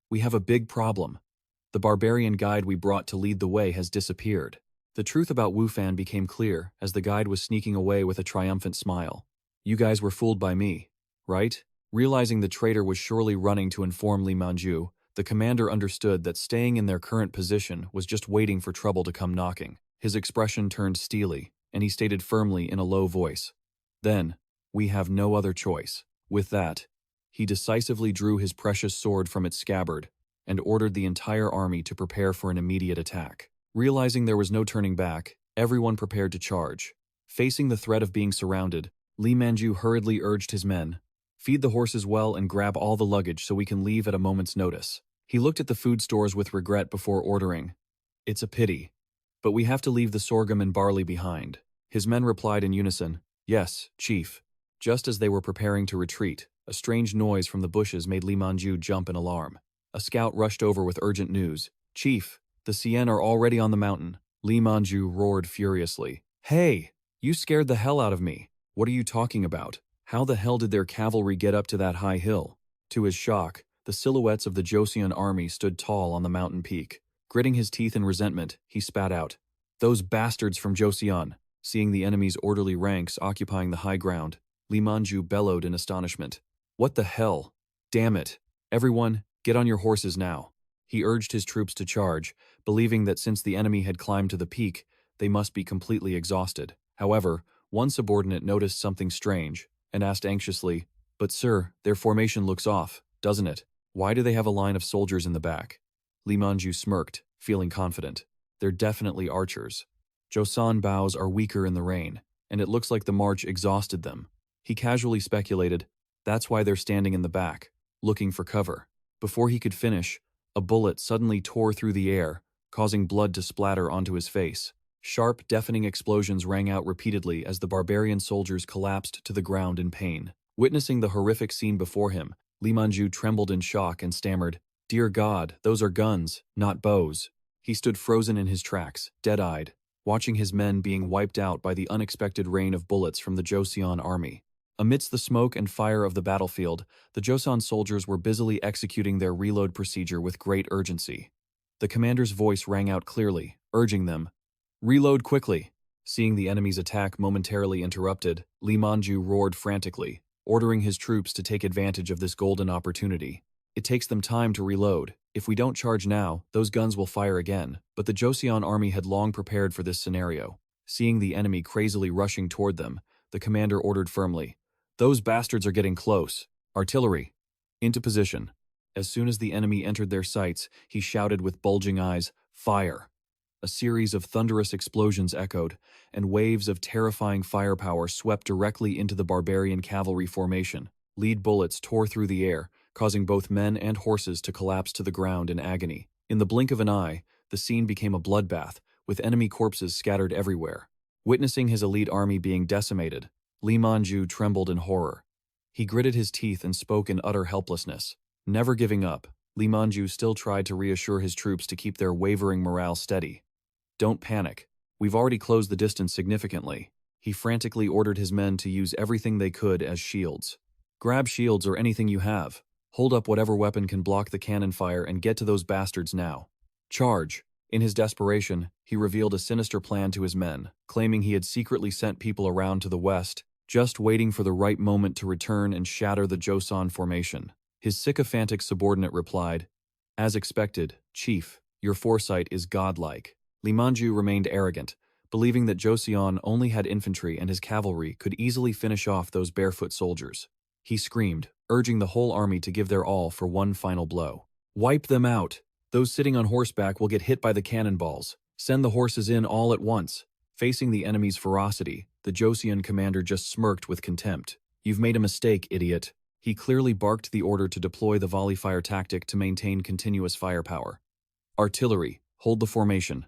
"We have a big problem. The barbarian guide we brought to lead the way has disappeared." The truth about Wu Fan became clear as the guide was sneaking away with a triumphant smile. "You guys were fooled by me, right?" Realizing the traitor was surely running to inform Lee Man-ju, the commander understood that staying in their current position was just waiting for trouble to come knocking. His expression turned steely, and he stated firmly in a low voice, "Then, we have no other choice." With that, he decisively drew his precious sword from its scabbard and ordered the entire army to prepare for an immediate attack. Realizing there was no turning back, everyone prepared to charge. Facing the threat of being surrounded, Lee Man-ju hurriedly urged his men, "Feed the horses well and grab all the luggage so we can leave at a moment's notice." He looked at the food stores with regret before ordering, "It's a pity, but we have to leave the sorghum and barley behind." His men replied in unison, "Yes, chief." Just as they were preparing to retreat, a strange noise from the bushes made Lee Man-ju jump in alarm. A scout rushed over with urgent news. "Chief, the Cien are already on the mountain." Lee Man-ju roared furiously. "Hey, you scared the hell out of me. What are you talking about? How the hell did their cavalry get up to that high hill?" To his shock, the silhouettes of the Joseon army stood tall on the mountain peak. Gritting his teeth in resentment, he spat out, "Those bastards from Joseon." Seeing the enemy's orderly ranks occupying the high ground, Lee Man-ju bellowed in astonishment. "What the hell? Damn it. Everyone, get on your horses now." He urged his troops to charge, believing that since the enemy had climbed to the peak, they must be completely exhausted. However, one subordinate noticed something strange and asked anxiously, "But sir, their formation looks off, doesn't it? Why do they have a line of soldiers in the back?" Lee Man-ju smirked, feeling confident. "They're definitely archers. Joseon bows are weaker in the rain, and it looks like the march exhausted them." He casually speculated, "That's why they're standing in the back, looking for cover." Before he could finish, a bullet suddenly tore through the air, causing blood to splatter onto his face. Sharp, deafening explosions rang out repeatedly as the barbarian soldiers collapsed to the ground in pain. Witnessing the horrific scene before him, Li Manju trembled in shock and stammered, "Dear God, those are guns, not bows." He stood frozen in his tracks, dead-eyed, watching his men being wiped out by the unexpected rain of bullets from the Joseon army. Amidst the smoke and fire of the battlefield, the Joseon soldiers were busily executing their reload procedure with great urgency. The commander's voice rang out clearly, urging them, "Reload quickly." Seeing the enemy's attack momentarily interrupted, Li Manju roared frantically, ordering his troops to take advantage of this golden opportunity. "It takes them time to reload. If we don't charge now, those guns will fire again." But the Joseon army had long prepared for this scenario. Seeing the enemy crazily rushing toward them, the commander ordered firmly, "Those bastards are getting close. Artillery! Into position." As soon as the enemy entered their sights, he shouted with bulging eyes, "Fire!" A series of thunderous explosions echoed, and waves of terrifying firepower swept directly into the barbarian cavalry formation. Lead bullets tore through the air, causing both men and horses to collapse to the ground in agony. In the blink of an eye, the scene became a bloodbath, with enemy corpses scattered everywhere. Witnessing his elite army being decimated, Li Manju trembled in horror. He gritted his teeth and spoke in utter helplessness. Never giving up, Li Manju still tried to reassure his troops to keep their wavering morale steady. "Don't panic. We've already closed the distance significantly." He frantically ordered his men to use everything they could as shields. "Grab shields or anything you have. Hold up whatever weapon can block the cannon fire and get to those bastards now. Charge!" In his desperation, he revealed a sinister plan to his men, claiming he had secretly sent people around to the west, just waiting for the right moment to return and shatter the Joseon formation. His sycophantic subordinate replied, "As expected, Chief, your foresight is godlike." Li Manju remained arrogant, believing that Joseon only had infantry and his cavalry could easily finish off those barefoot soldiers. He screamed, urging the whole army to give their all for one final blow. "Wipe them out! Those sitting on horseback will get hit by the cannonballs. Send the horses in all at once." Facing the enemy's ferocity, the Joseon commander just smirked with contempt. "You've made a mistake, idiot." He clearly barked the order to deploy the volley fire tactic to maintain continuous firepower. "Artillery, hold the formation.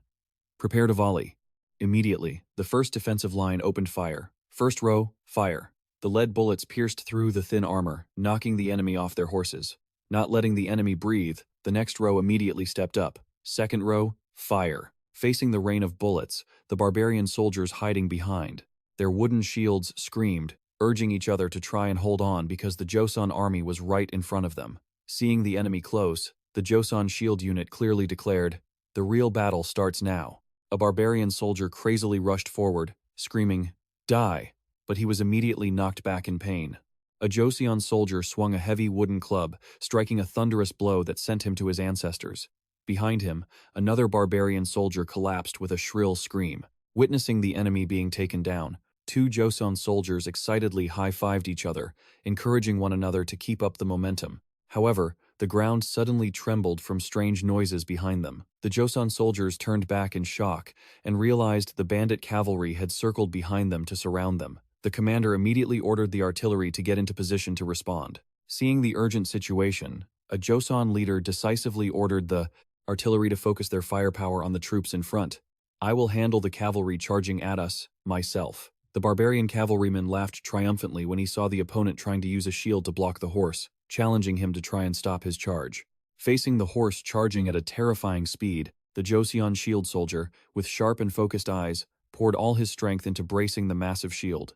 Prepare to volley." Immediately, the first defensive line opened fire. First row, fire. The lead bullets pierced through the thin armor, knocking the enemy off their horses. Not letting the enemy breathe, the next row immediately stepped up. Second row, fire. Facing the rain of bullets, the barbarian soldiers hiding behind. Their wooden shields screamed, urging each other to try and hold on because the Joseon army was right in front of them. Seeing the enemy close, the Joseon shield unit clearly declared, "The real battle starts now." A barbarian soldier crazily rushed forward, screaming, "Die!" But he was immediately knocked back in pain. A Joseon soldier swung a heavy wooden club, striking a thunderous blow that sent him to his ancestors. Behind him, another barbarian soldier collapsed with a shrill scream. Witnessing the enemy being taken down, two Joseon soldiers excitedly high-fived each other, encouraging one another to keep up the momentum. However, the ground suddenly trembled from strange noises behind them. The Joseon soldiers turned back in shock and realized the bandit cavalry had circled behind them to surround them. The commander immediately ordered the artillery to get into position to respond. Seeing the urgent situation, a Joseon leader decisively ordered the artillery to focus their firepower on the troops in front. "I will handle the cavalry charging at us, myself." The barbarian cavalryman laughed triumphantly when he saw the opponent trying to use a shield to block the horse, challenging him to try and stop his charge. Facing the horse charging at a terrifying speed, the Joseon shield soldier, with sharp and focused eyes, poured all his strength into bracing the massive shield.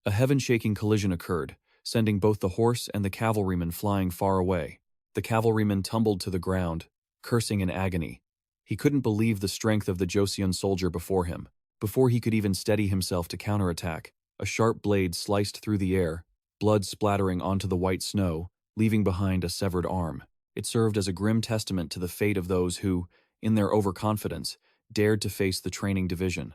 A heaven-shaking collision occurred, sending both the horse and the cavalryman flying far away. The cavalryman tumbled to the ground, cursing in agony. He couldn't believe the strength of the Joseon soldier before him. Before he could even steady himself to counterattack, a sharp blade sliced through the air, blood splattering onto the white snow, leaving behind a severed arm. It served as a grim testament to the fate of those who, in their overconfidence, dared to face the training division.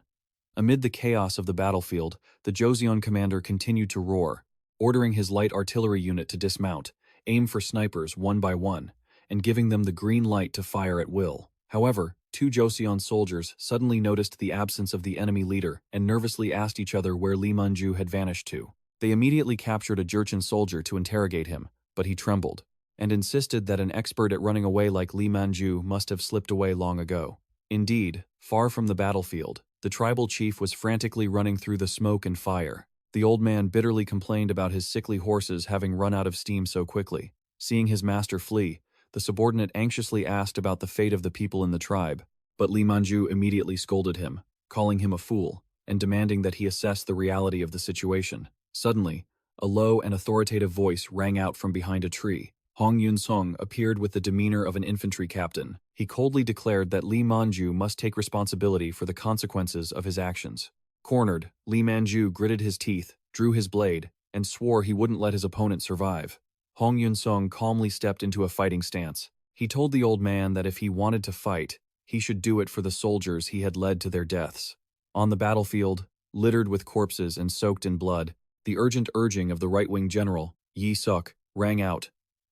Amid the chaos of the battlefield, the Joseon commander continued to roar, ordering his light artillery unit to dismount, aim for snipers one by one, and giving them the green light to fire at will. However, two Joseon soldiers suddenly noticed the absence of the enemy leader and nervously asked each other where Li Manju had vanished to. They immediately captured a Jurchen soldier to interrogate him, but he trembled, and insisted that an expert at running away like Li Manju must have slipped away long ago. Indeed, far from the battlefield, the tribal chief was frantically running through the smoke and fire. The old man bitterly complained about his sickly horses having run out of steam so quickly. Seeing his master flee, the subordinate anxiously asked about the fate of the people in the tribe, but Li Manju immediately scolded him, calling him a fool, and demanding that he assess the reality of the situation. Suddenly, a low and authoritative voice rang out from behind a tree. Hong Yun-sung appeared with the demeanor of an infantry captain. He coldly declared that Li Manju must take responsibility for the consequences of his actions. Cornered, Li Manju gritted his teeth, drew his blade, and swore he wouldn't let his opponent survive. Hong Yun-sung calmly stepped into a fighting stance. He told the old man that if he wanted to fight, he should do it for the soldiers he had led to their deaths. On the battlefield, littered with corpses and soaked in blood, the urgent urging of the right-wing general, Yi Suk, rang out.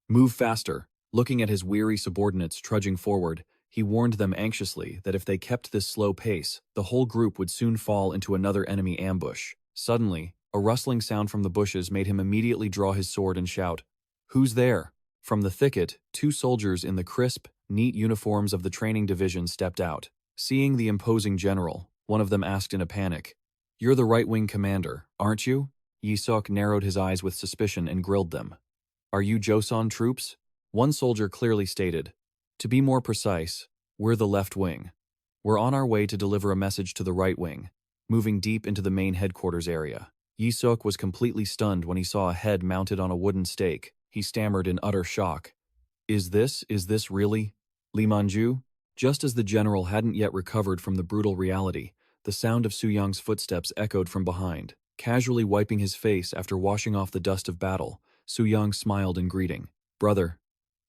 Move faster. Looking at his weary subordinates trudging forward, he warned them anxiously that if they kept this slow pace, the whole group would soon fall into another enemy ambush. Suddenly, a rustling sound from the bushes made him immediately draw his sword and shout, "Who's there?" From the thicket, two soldiers in the crisp, neat uniforms of the training division stepped out. Seeing the imposing general, one of them asked in a panic, "You're the right-wing commander, aren't you?" Yi Suk narrowed his eyes with suspicion and grilled them. "Are you Joseon troops?" One soldier clearly stated, "To be more precise, we're the left wing. We're on our way to deliver a message to the right wing," moving deep into the main headquarters area. Yi Suk was completely stunned when he saw a head mounted on a wooden stake. He stammered in utter shock. Is this really Li Manju?" Just as the general hadn't yet recovered from the brutal reality, the sound of Suyang's footsteps echoed from behind. Casually wiping his face after washing off the dust of battle, Suyang smiled in greeting. "Brother,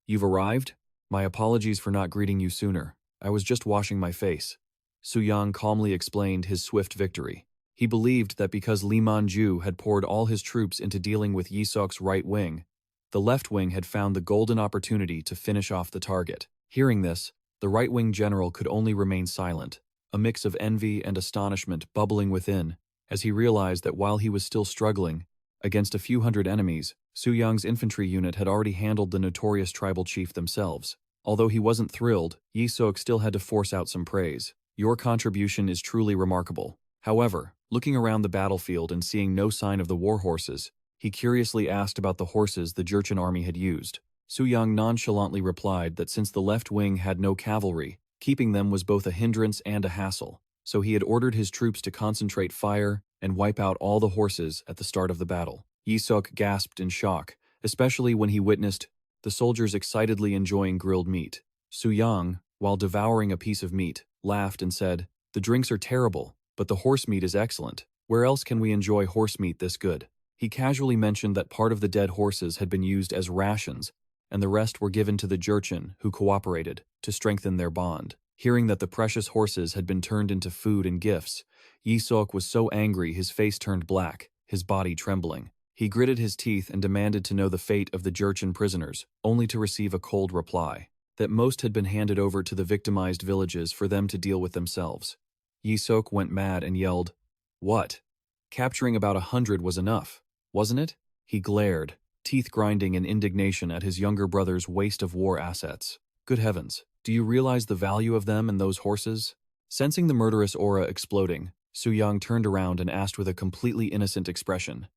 you've arrived? My apologies for not greeting you sooner. I was just washing my face." Suyang calmly explained his swift victory. He believed that because Li Manju had poured all his troops into dealing with Yi Suk's right wing, the left wing had found the golden opportunity to finish off the target. Hearing this, the right-wing general could only remain silent, a mix of envy and astonishment bubbling within, as he realized that while he was still struggling against a few hundred enemies, Suyang's infantry unit had already handled the notorious tribal chief themselves. Although he wasn't thrilled, Yi Suk still had to force out some praise. "Your contribution is truly remarkable." However, looking around the battlefield and seeing no sign of the war horses, he curiously asked about the horses the Jurchen army had used. Suyang nonchalantly replied that since the left wing had no cavalry, keeping them was both a hindrance and a hassle, so he had ordered his troops to concentrate fire and wipe out all the horses at the start of the battle. Yi Suk gasped in shock, especially when he witnessed the soldiers excitedly enjoying grilled meat. Suyang, while devouring a piece of meat, laughed and said, "The drinks are terrible, but the horse meat is excellent. Where else can we enjoy horse meat this good?" He casually mentioned that part of the dead horses had been used as rations, and the rest were given to the Jurchen, who cooperated, to strengthen their bond. Hearing that the precious horses had been turned into food and gifts, Yi Suk was so angry his face turned black, his body trembling. He gritted his teeth and demanded to know the fate of the Jurchen prisoners, only to receive a cold reply, that most had been handed over to the victimized villages for them to deal with themselves. Yi Suk went mad and yelled, "What? Capturing about 100 was enough, wasn't it?" He glared, teeth grinding in indignation at his younger brother's waste of war assets. "Good heavens, do you realize the value of them and those horses?" Sensing the murderous aura exploding, Suyang turned around and asked with a completely innocent expression,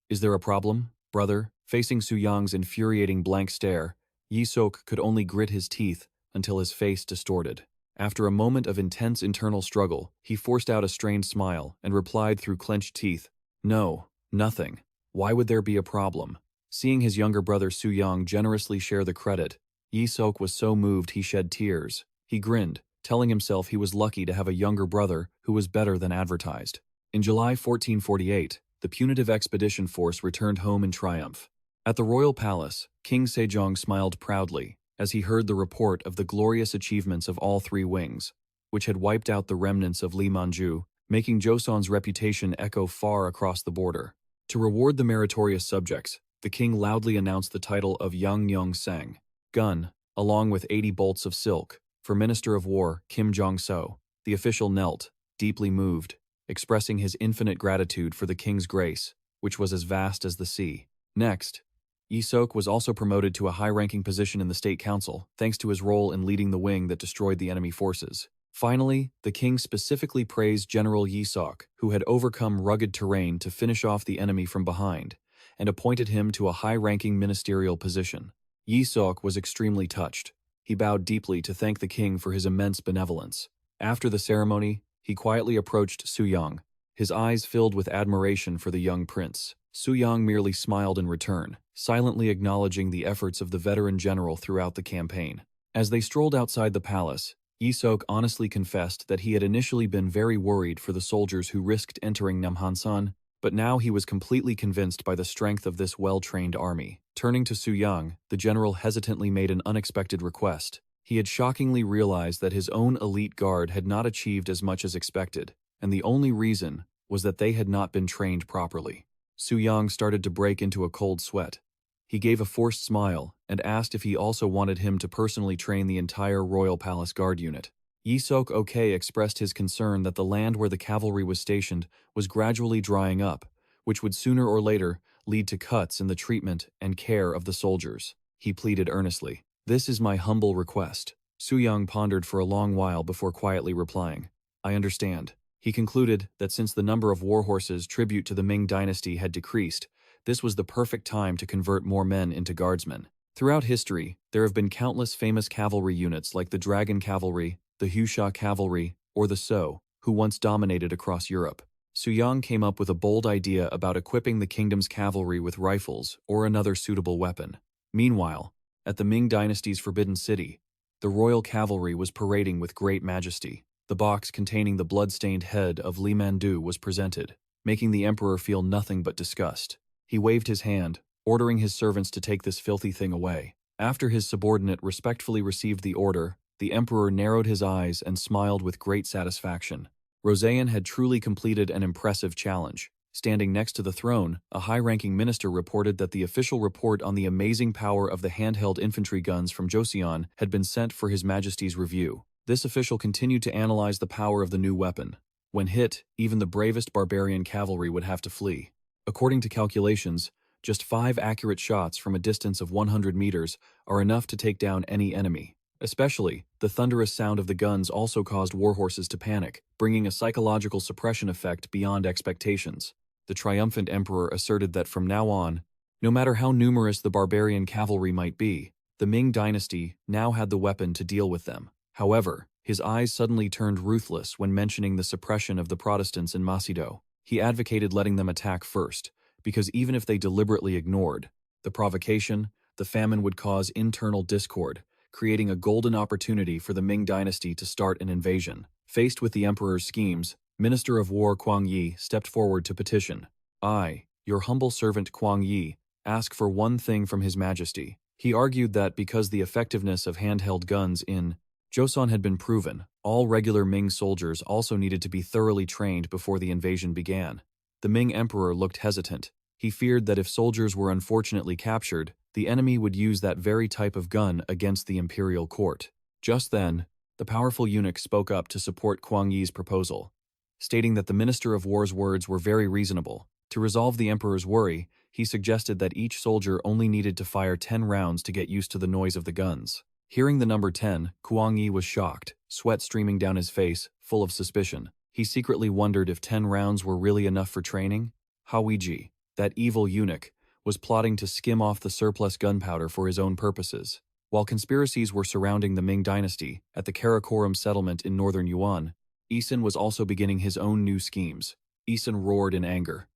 "Is there a problem, brother?" Facing Suyang's infuriating blank stare, Yi Suk could only grit his teeth until his face distorted. After a moment of intense internal struggle, he forced out a strained smile and replied through clenched teeth, "No, nothing. Why would there be a problem?" Seeing his younger brother Suyang generously share the credit, Yi Suk was so moved he shed tears. He grinned, telling himself he was lucky to have a younger brother who was better than advertised. In July 1448, the punitive expedition force returned home in triumph. At the royal palace, King Sejong smiled proudly as he heard the report of the glorious achievements of all three wings, which had wiped out the remnants of Li Manju, making Joseon's reputation echo far across the border. To reward the meritorious subjects, the king loudly announced the title of Yang Sang, gun, along with 80 bolts of silk, for Minister of War Kim Jong-so. The official knelt, deeply moved, expressing his infinite gratitude for the king's grace, which was as vast as the sea. Next, Yi Suk was also promoted to a high-ranking position in the state council, thanks to his role in leading the wing that destroyed the enemy forces. Finally, the king specifically praised General Yi Suk, who had overcome rugged terrain to finish off the enemy from behind, and appointed him to a high-ranking ministerial position. Yi Seok was extremely touched. He bowed deeply to thank the king for his immense benevolence. After the ceremony, he quietly approached Suyang, his eyes filled with admiration for the young prince. Suyang merely smiled in return, silently acknowledging the efforts of the veteran general throughout the campaign. As they strolled outside the palace, Yi Seok honestly confessed that he had initially been very worried for the soldiers who risked entering Namhansan, but now he was completely convinced by the strength of this well-trained army. Turning to Suyang, the general hesitantly made an unexpected request. He had shockingly realized that his own elite guard had not achieved as much as expected, and the only reason was that they had not been trained properly. Suyang started to break into a cold sweat. He gave a forced smile and asked if he also wanted him to personally train the entire Royal Palace Guard unit. Yi Seok expressed his concern that the land where the cavalry was stationed was gradually drying up, which would sooner or later lead to cuts in the treatment and care of the soldiers. He pleaded earnestly. "This is my humble request." Suyang pondered for a long while before quietly replying, "I understand." He concluded that since the number of warhorses tribute to the Ming dynasty had decreased, this was the perfect time to convert more men into guardsmen. Throughout history, there have been countless famous cavalry units like the Dragon Cavalry, the Husha Cavalry, or the So, who once dominated across Europe. Suyang came up with a bold idea about equipping the kingdom's cavalry with rifles or another suitable weapon. Meanwhile, at the Ming dynasty's Forbidden City, the royal cavalry was parading with great majesty. The box containing the blood-stained head of Li Mandu was presented, making the emperor feel nothing but disgust. He waved his hand, ordering his servants to take this filthy thing away. After his subordinate respectfully received the order, the emperor narrowed his eyes and smiled with great satisfaction. Joseon had truly completed an impressive challenge. Standing next to the throne, a high-ranking minister reported that the official report on the amazing power of the handheld infantry guns from Joseon had been sent for His Majesty's review. This official continued to analyze the power of the new weapon. When hit, even the bravest barbarian cavalry would have to flee. According to calculations, just 5 accurate shots from a distance of 100 meters are enough to take down any enemy. Especially, the thunderous sound of the guns also caused warhorses to panic, bringing a psychological suppression effect beyond expectations. The triumphant emperor asserted that from now on, no matter how numerous the barbarian cavalry might be, the Ming dynasty now had the weapon to deal with them. However, his eyes suddenly turned ruthless when mentioning the suppression of the Protestants in Masido. He advocated letting them attack first, because even if they deliberately ignored the provocation, the famine would cause internal discord, creating a golden opportunity for the Ming dynasty to start an invasion. Faced with the emperor's schemes, Minister of War Kwang Yi stepped forward to petition. "I, your humble servant Kwang Yi, ask for one thing from His Majesty." He argued that because the effectiveness of handheld guns in Joseon had been proven, all regular Ming soldiers also needed to be thoroughly trained before the invasion began. The Ming emperor looked hesitant. He feared that if soldiers were unfortunately captured, the enemy would use that very type of gun against the imperial court. Just then, the powerful eunuch spoke up to support Kwang Yi's proposal, stating that the Minister of War's words were very reasonable. To resolve the emperor's worry, he suggested that each soldier only needed to fire 10 rounds to get used to the noise of the guns. Hearing the number 10, Kwang Yi was shocked, sweat streaming down his face, full of suspicion. He secretly wondered if 10 rounds were really enough for training. Hawiji, that evil eunuch, was plotting to skim off the surplus gunpowder for his own purposes. While conspiracies were surrounding the Ming dynasty at the Karakoram settlement in northern Yuan, Isin was also beginning his own new schemes. Isin roared in anger.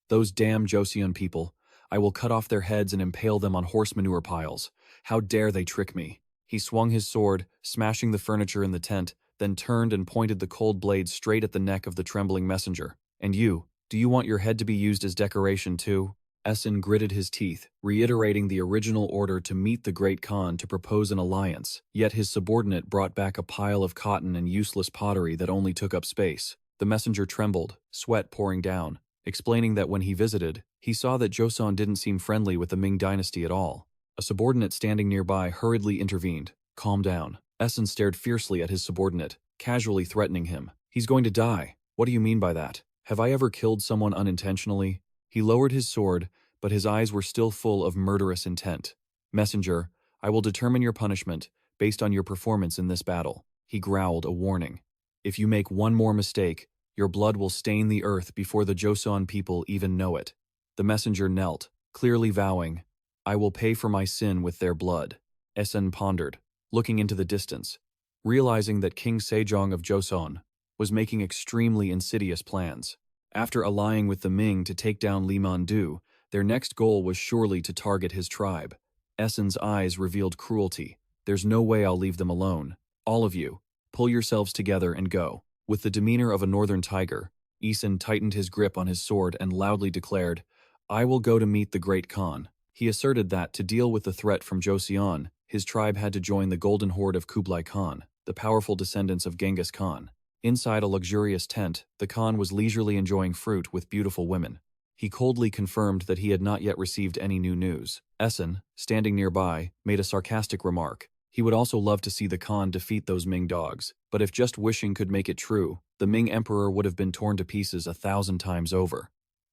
"Those damn Joseon people! I will cut off their heads and impale them on horse manure piles. How dare they trick me!" He swung his sword, smashing the furniture in the tent, then turned and pointed the cold blade straight at the neck of the trembling messenger. "And you, do you want your head to be used as decoration too?" Essen gritted his teeth, reiterating the original order to meet the Great Khan to propose an alliance, yet his subordinate brought back a pile of cotton and useless pottery that only took up space. The messenger trembled, sweat pouring down, explaining that when he visited, he saw that Joseon didn't seem friendly with the Ming dynasty at all. A subordinate standing nearby hurriedly intervened. "Calm down." Essen stared fiercely at his subordinate, casually threatening him. "He's going to die. What do you mean by that? Have I ever killed someone unintentionally?" He lowered his sword, but his eyes were still full of murderous intent. "Messenger, I will determine your punishment based on your performance in this battle." He growled a warning. "If you make one more mistake, your blood will stain the earth before the Joseon people even know it." The messenger knelt, clearly vowing, I will pay for my sin with their blood. SN pondered, looking into the distance, realizing that King Sejong of Joseon was making extremely insidious plans. After allying with the Ming to take down Li Mandu, their next goal was surely to target his tribe. Essen's eyes revealed cruelty. There's no way I'll leave them alone. All of you, pull yourselves together and go. With the demeanor of a northern tiger, Essen tightened his grip on his sword and loudly declared, I will go to meet the Great Khan. He asserted that, to deal with the threat from Joseon, his tribe had to join the Golden Horde of Kublai Khan, the powerful descendants of Genghis Khan. Inside a luxurious tent, the Khan was leisurely enjoying fruit with beautiful women. He coldly confirmed that he had not yet received any new news. Essen, standing nearby, made a sarcastic remark. He would also love to see the Khan defeat those Ming dogs, but if just wishing could make it true, the Ming emperor would have been torn to pieces 1,000 times over.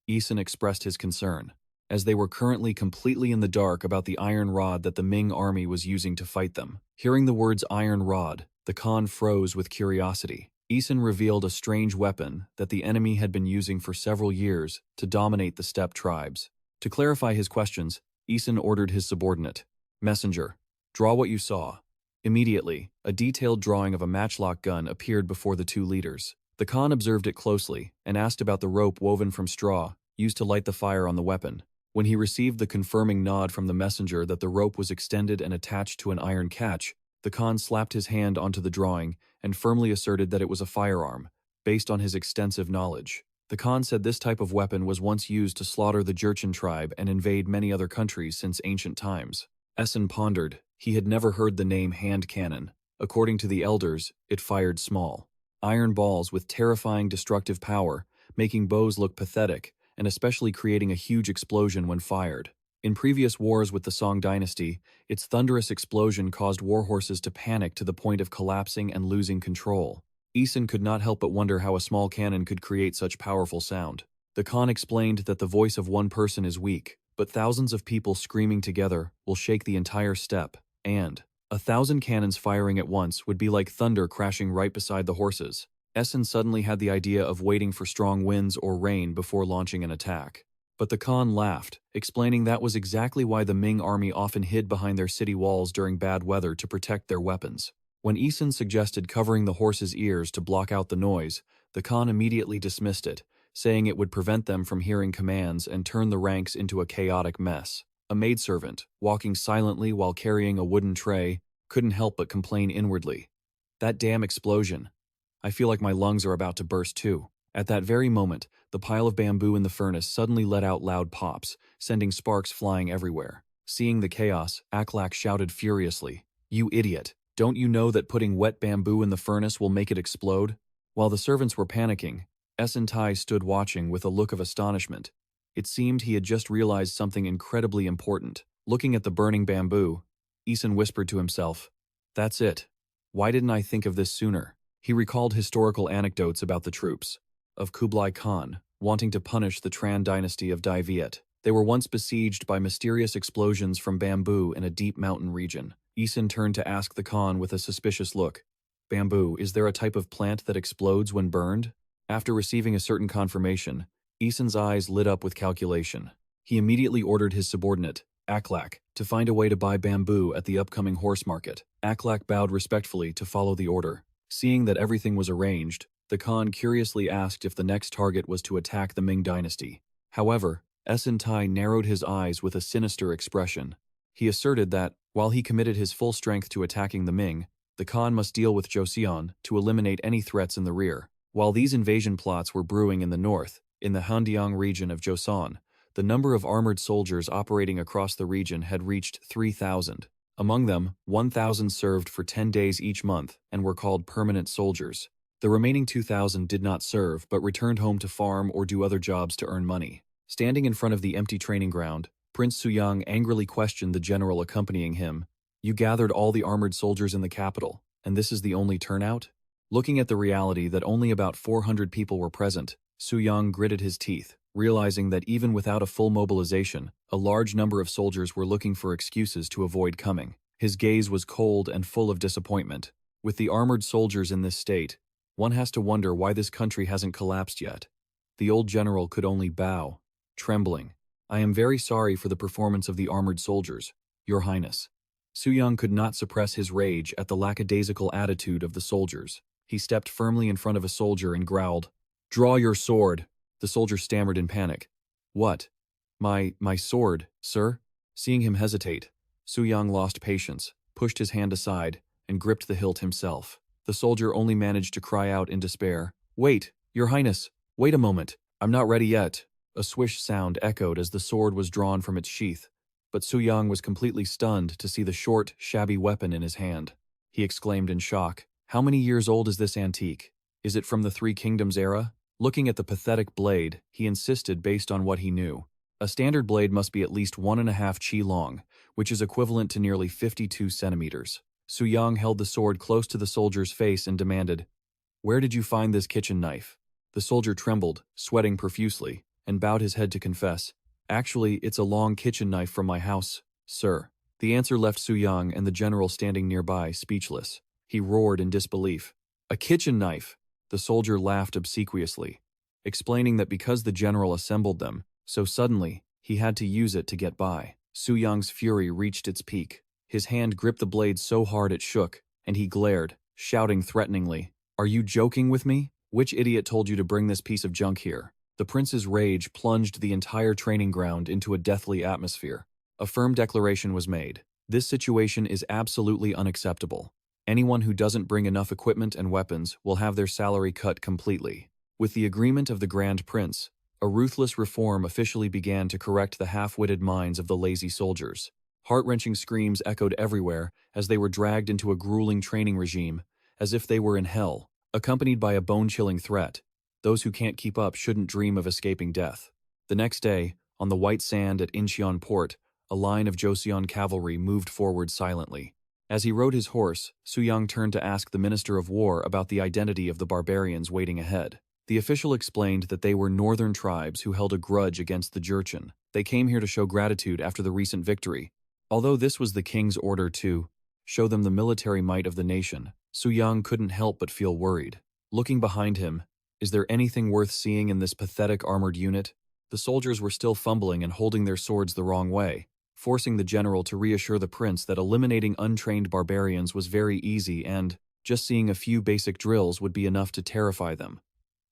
Essen expressed his concern, as they were currently completely in the dark about the iron rod that the Ming army was using to fight them. Hearing the words iron rod, the Khan froze with curiosity. Essen revealed a strange weapon that the enemy had been using for several years to dominate the steppe tribes. To clarify his questions, Essen ordered his subordinate, Messenger, draw what you saw. Immediately, a detailed drawing of a matchlock gun appeared before the two leaders. The Khan observed it closely and asked about the rope woven from straw used to light the fire on the weapon. When he received the confirming nod from the messenger that the rope was extended and attached to an iron catch, the Khan slapped his hand onto the drawing and firmly asserted that it was a firearm, based on his extensive knowledge. The Khan said this type of weapon was once used to slaughter the Jurchen tribe and invade many other countries since ancient times. Essen pondered. He had never heard the name hand cannon. According to the elders, it fired small iron balls with terrifying destructive power, making bows look pathetic, and especially creating a huge explosion when fired. In previous wars with the Song dynasty, its thunderous explosion caused warhorses to panic to the point of collapsing and losing control. Essen could not help but wonder how a small cannon could create such powerful sound. The Khan explained that the voice of one person is weak, but thousands of people screaming together will shake the entire steppe, and 1,000 cannons firing at once would be like thunder crashing right beside the horses. Essen suddenly had the idea of waiting for strong winds or rain before launching an attack. But the Khan laughed, explaining that was exactly why the Ming army often hid behind their city walls during bad weather to protect their weapons. When Essen suggested covering the horses' ears to block out the noise, the Khan immediately dismissed it, saying it would prevent them from hearing commands and turn the ranks into a chaotic mess. A maidservant, walking silently while carrying a wooden tray, couldn't help but complain inwardly. That damn explosion. I feel like my lungs are about to burst too. At that very moment, the pile of bamboo in the furnace suddenly let out loud pops, sending sparks flying everywhere. Seeing the chaos, Aklak shouted furiously, "You idiot! Don't you know that putting wet bamboo in the furnace will make it explode?" While the servants were panicking, Essentai stood watching with a look of astonishment. It seemed he had just realized something incredibly important. Looking at the burning bamboo, Essen whispered to himself, "That's it. Why didn't I think of this sooner?" He recalled historical anecdotes about the troops of Kublai Khan wanting to punish the Tran dynasty of Dai Viet. They were once besieged by mysterious explosions from bamboo in a deep mountain region. Essen turned to ask the Khan with a suspicious look, "Bamboo, is there a type of plant that explodes when burned?" After receiving a certain confirmation, Essen's eyes lit up with calculation. He immediately ordered his subordinate, Aklak, to find a way to buy bamboo at the upcoming horse market. Aklak bowed respectfully to follow the order. Seeing that everything was arranged, the Khan curiously asked if the next target was to attack the Ming dynasty. However, Essentai narrowed his eyes with a sinister expression. He asserted that, while he committed his full strength to attacking the Ming, the Khan must deal with Joseon to eliminate any threats in the rear. While these invasion plots were brewing in the north, in the Handiang region of Joseon, the number of armored soldiers operating across the region had reached 3,000. Among them, 1,000 served for 10 days each month and were called permanent soldiers. The remaining 2,000 did not serve but returned home to farm or do other jobs to earn money. Standing in front of the empty training ground, Prince Suyang angrily questioned the general accompanying him, "You gathered all the armored soldiers in the capital, and this is the only turnout?" Looking at the reality that only about 400 people were present, Suyang gritted his teeth, realizing that even without a full mobilization, a large number of soldiers were looking for excuses to avoid coming. His gaze was cold and full of disappointment. With the armored soldiers in this state, one has to wonder why this country hasn't collapsed yet. The old general could only bow, trembling. I am very sorry for the performance of the armored soldiers, Your Highness. Suyang could not suppress his rage at the lackadaisical attitude of the soldiers. He stepped firmly in front of a soldier and growled, "Draw your sword!" The soldier stammered in panic. "What? My sword, sir?" Seeing him hesitate, Suyang lost patience, pushed his hand aside, and gripped the hilt himself. The soldier only managed to cry out in despair, "Wait, Your Highness, wait a moment, I'm not ready yet." A swish sound echoed as the sword was drawn from its sheath, but Suyang was completely stunned to see the short, shabby weapon in his hand. He exclaimed in shock, "How many years old is this antique? Is it from the Three Kingdoms era?" Looking at the pathetic blade, he insisted based on what he knew. A standard blade must be at least 1.5 chi long, which is equivalent to nearly 52 centimeters. Suyang held the sword close to the soldier's face and demanded, "Where did you find this kitchen knife?" The soldier trembled, sweating profusely, and bowed his head to confess, "Actually, it's a long kitchen knife from my house, sir." The answer left Suyang and the general standing nearby speechless. He roared in disbelief. "A kitchen knife!" The soldier laughed obsequiously, explaining that because the general assembled them so suddenly, he had to use it to get by. Suyang's fury reached its peak. His hand gripped the blade so hard it shook, and he glared, shouting threateningly, "Are you joking with me? Which idiot told you to bring this piece of junk here?" The prince's rage plunged the entire training ground into a deathly atmosphere. A firm declaration was made. This situation is absolutely unacceptable. Anyone who doesn't bring enough equipment and weapons will have their salary cut completely. With the agreement of the Grand Prince, a ruthless reform officially began to correct the half-witted minds of the lazy soldiers. Heart-wrenching screams echoed everywhere as they were dragged into a grueling training regime, as if they were in hell, accompanied by a bone-chilling threat. Those who can't keep up shouldn't dream of escaping death. The next day, on the white sand at Incheon port, a line of Joseon cavalry moved forward silently. As he rode his horse, Suyang turned to ask the Minister of War about the identity of the barbarians waiting ahead. The official explained that they were northern tribes who held a grudge against the Jurchen. They came here to show gratitude after the recent victory. Although this was the king's order to show them the military might of the nation, Suyang couldn't help but feel worried. Looking behind him, is there anything worth seeing in this pathetic armored unit? The soldiers were still fumbling and holding their swords the wrong way, forcing the general to reassure the prince that eliminating untrained barbarians was very easy and just seeing a few basic drills would be enough to terrify them.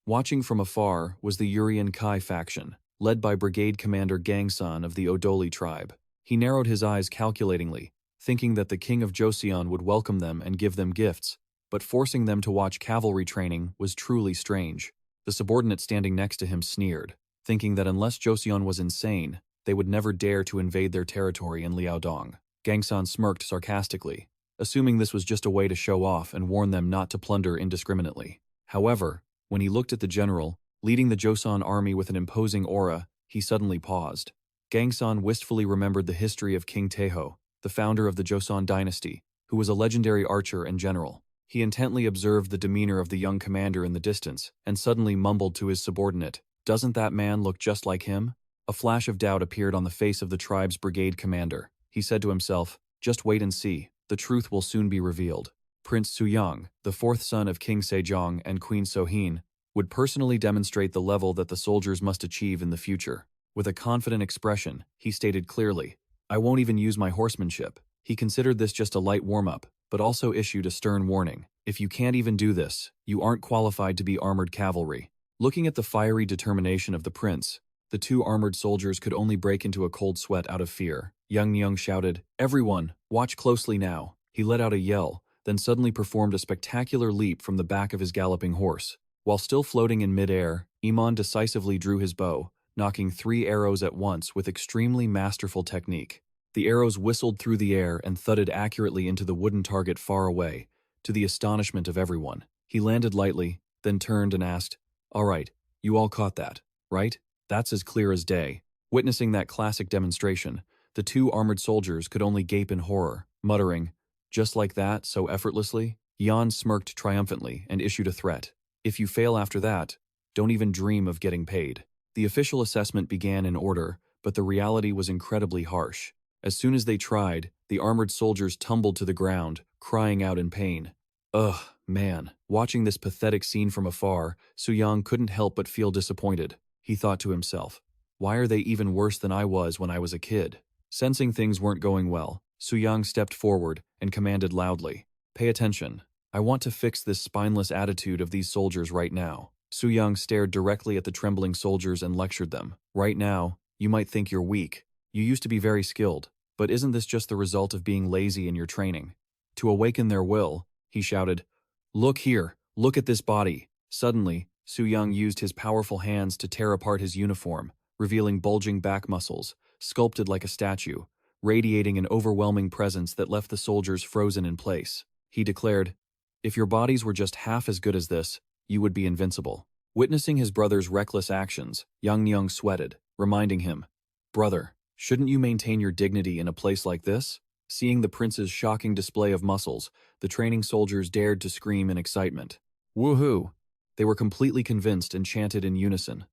Watching from afar was the Urian Kai faction, led by Brigade Commander Gangsan of the Odoli tribe. He narrowed his eyes calculatingly, thinking that the king of Joseon would welcome them and give them gifts, but forcing them to watch cavalry training was truly strange. The subordinate standing next to him sneered, thinking that unless Joseon was insane, they would never dare to invade their territory in Liaodong. Gangsan smirked sarcastically, assuming this was just a way to show off and warn them not to plunder indiscriminately. However, when he looked at the general, leading the Joseon army with an imposing aura, he suddenly paused. Gangsan wistfully remembered the history of King Taeho, the founder of the Joseon dynasty, who was a legendary archer and general. He intently observed the demeanor of the young commander in the distance and suddenly mumbled to his subordinate, "Doesn't that man look just like him?" A flash of doubt appeared on the face of the tribe's brigade commander. He said to himself, "Just wait and see, the truth will soon be revealed." Prince Suyang, the fourth son of King Sejong and Queen Sohin, would personally demonstrate the level that the soldiers must achieve in the future. With a confident expression, he stated clearly, "I won't even use my horsemanship." He considered this just a light warm-up, but also issued a stern warning. "If you can't even do this, you aren't qualified to be armored cavalry." Looking at the fiery determination of the prince, the two armored soldiers could only break into a cold sweat out of fear. Young shouted, "Everyone, watch closely now." He let out a yell, then suddenly performed a spectacular leap from the back of his galloping horse. While still floating in midair, Iman decisively drew his bow, knocking 3 arrows at once with extremely masterful technique. The arrows whistled through the air and thudded accurately into the wooden target far away, to the astonishment of everyone. He landed lightly, then turned and asked, "All right, you all caught that, right? That's as clear as day." Witnessing that classic demonstration, the two armored soldiers could only gape in horror, muttering, "Just like that, so effortlessly?" Jan smirked triumphantly and issued a threat. "If you fail after that, don't even dream of getting paid." The official assessment began in order, but the reality was incredibly harsh. As soon as they tried, the armored soldiers tumbled to the ground, crying out in pain. Ugh, man. Watching this pathetic scene from afar, Suyang couldn't help but feel disappointed. He thought to himself, Why are they even worse than I was when I was a kid? Sensing things weren't going well, Suyang stepped forward and commanded loudly, "Pay attention. I want to fix this spineless attitude of these soldiers right now." Suyang stared directly at the trembling soldiers and lectured them. "Right now, you might think you're weak. You used to be very skilled, but isn't this just the result of being lazy in your training?" To awaken their will, he shouted, "Look here, look at this body." Suddenly, Suyang used his powerful hands to tear apart his uniform, revealing bulging back muscles, sculpted like a statue, radiating an overwhelming presence that left the soldiers frozen in place. He declared, "If your bodies were just half as good as this, you would be invincible." Witnessing his brother's reckless actions, Yang Nyung sweated, reminding him, "Brother, shouldn't you maintain your dignity in a place like this?" Seeing the prince's shocking display of muscles, the training soldiers dared to scream in excitement. Woohoo! They were completely convinced and chanted in unison.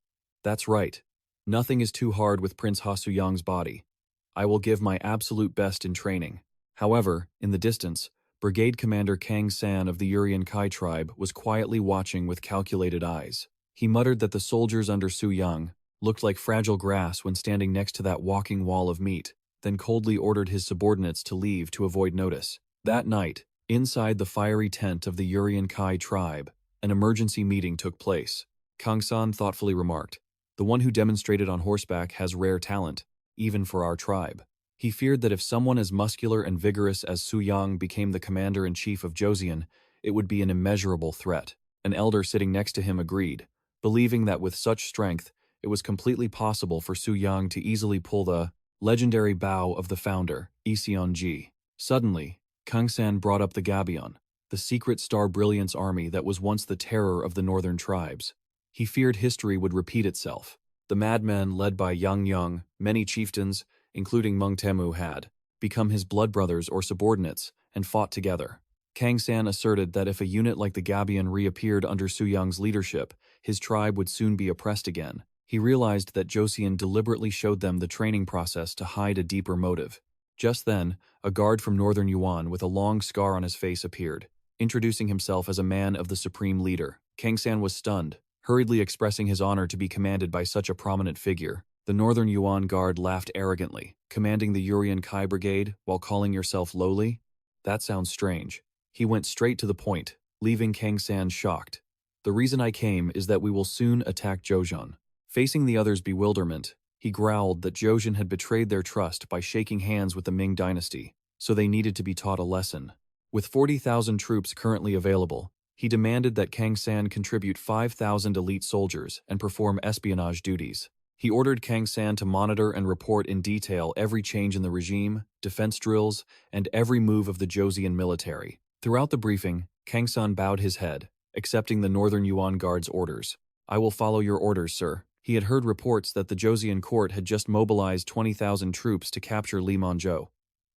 "That's right. Nothing is too hard with Prince Ha Suyang's body. I will give my absolute best in training." However, in the distance, Brigade Commander Kang San of the Urian Kai tribe was quietly watching with calculated eyes. He muttered that the soldiers under Suyang looked like fragile grass when standing next to that walking wall of meat, then coldly ordered his subordinates to leave to avoid notice. That night, inside the fiery tent of the Urian Kai tribe, an emergency meeting took place. Kang San thoughtfully remarked, "The one who demonstrated on horseback has rare talent, even for our tribe." He feared that if someone as muscular and vigorous as Suyang became the commander-in-chief of Joseon, it would be an immeasurable threat. An elder sitting next to him agreed, believing that with such strength, it was completely possible for Suyang to easily pull the legendary bow of the founder, Iseon-ji. Suddenly, Kang San brought up the Gabion, the secret Star Brilliance army that was once the terror of the northern tribes. He feared history would repeat itself. The madmen led by Yang Nyung, many chieftains, including Meng Temu, had become his blood brothers or subordinates and fought together. Kang San asserted that if a unit like the Gabion reappeared under Suyang's leadership, his tribe would soon be oppressed again. He realized that Joseon deliberately showed them the training process to hide a deeper motive. Just then, a guard from northern Yuan with a long scar on his face appeared, introducing himself as a man of the supreme leader. Kang San was stunned, hurriedly expressing his honor to be commanded by such a prominent figure. The northern Yuan guard laughed arrogantly, commanding the Urian Kai brigade while calling yourself lowly? That sounds strange. He went straight to the point, leaving Kang San shocked. "The reason I came is that we will soon attack Joseon." Facing the other's bewilderment, he growled that Joseon had betrayed their trust by shaking hands with the Ming dynasty, so they needed to be taught a lesson. With 40,000 troops currently available, he demanded that Kang San contribute 5,000 elite soldiers and perform espionage duties. He ordered Kang San to monitor and report in detail every change in the regime, defense drills, and every move of the Joseon military. Throughout the briefing, Kang San bowed his head, accepting the Northern Yuan Guard's orders. "I will follow your orders, sir." He had heard reports that the Joseon court had just mobilized 20,000 troops to capture Li Manzhou,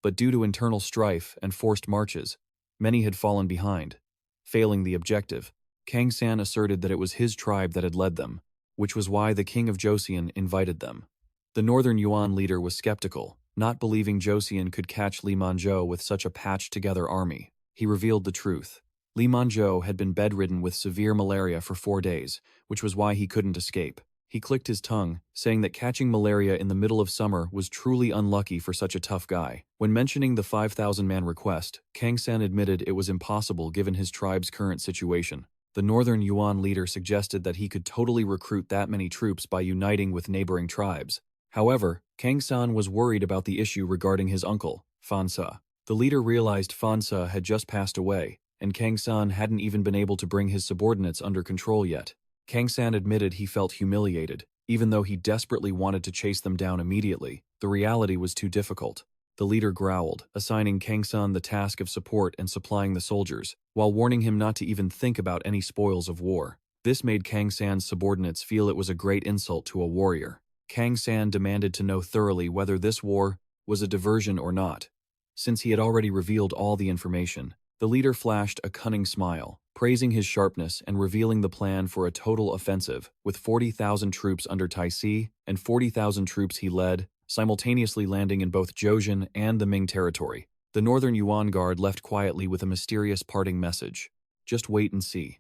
but due to internal strife and forced marches, many had fallen behind. Failing the objective, Kang San asserted that it was his tribe that had led them, which was why the king of Joseon invited them. The Northern Yuan leader was skeptical, not believing Joseon could catch Li Manzhou with such a patched-together army. He revealed the truth. Li Manzhou had been bedridden with severe malaria for 4 days, which was why he couldn't escape. He clicked his tongue, saying that catching malaria in the middle of summer was truly unlucky for such a tough guy. When mentioning the 5,000-man request, Kang San admitted it was impossible given his tribe's current situation. The Northern Yuan leader suggested that he could totally recruit that many troops by uniting with neighboring tribes. However, Kang San was worried about the issue regarding his uncle, Fan Se. The leader realized Fan Se had just passed away, and Kang San hadn't even been able to bring his subordinates under control yet. Kang San admitted he felt humiliated, even though he desperately wanted to chase them down immediately. The reality was too difficult. The leader growled, assigning Kang San the task of support and supplying the soldiers, while warning him not to even think about any spoils of war. This made Kang San's subordinates feel it was a great insult to a warrior. Kang San demanded to know thoroughly whether this war was a diversion or not. Since he had already revealed all the information, the leader flashed a cunning smile, praising his sharpness and revealing the plan for a total offensive, with 40,000 troops under Taisi and 40,000 troops he led, simultaneously landing in both Joseon and the Ming territory. The Northern Yuan Guard left quietly with a mysterious parting message. "Just wait and see."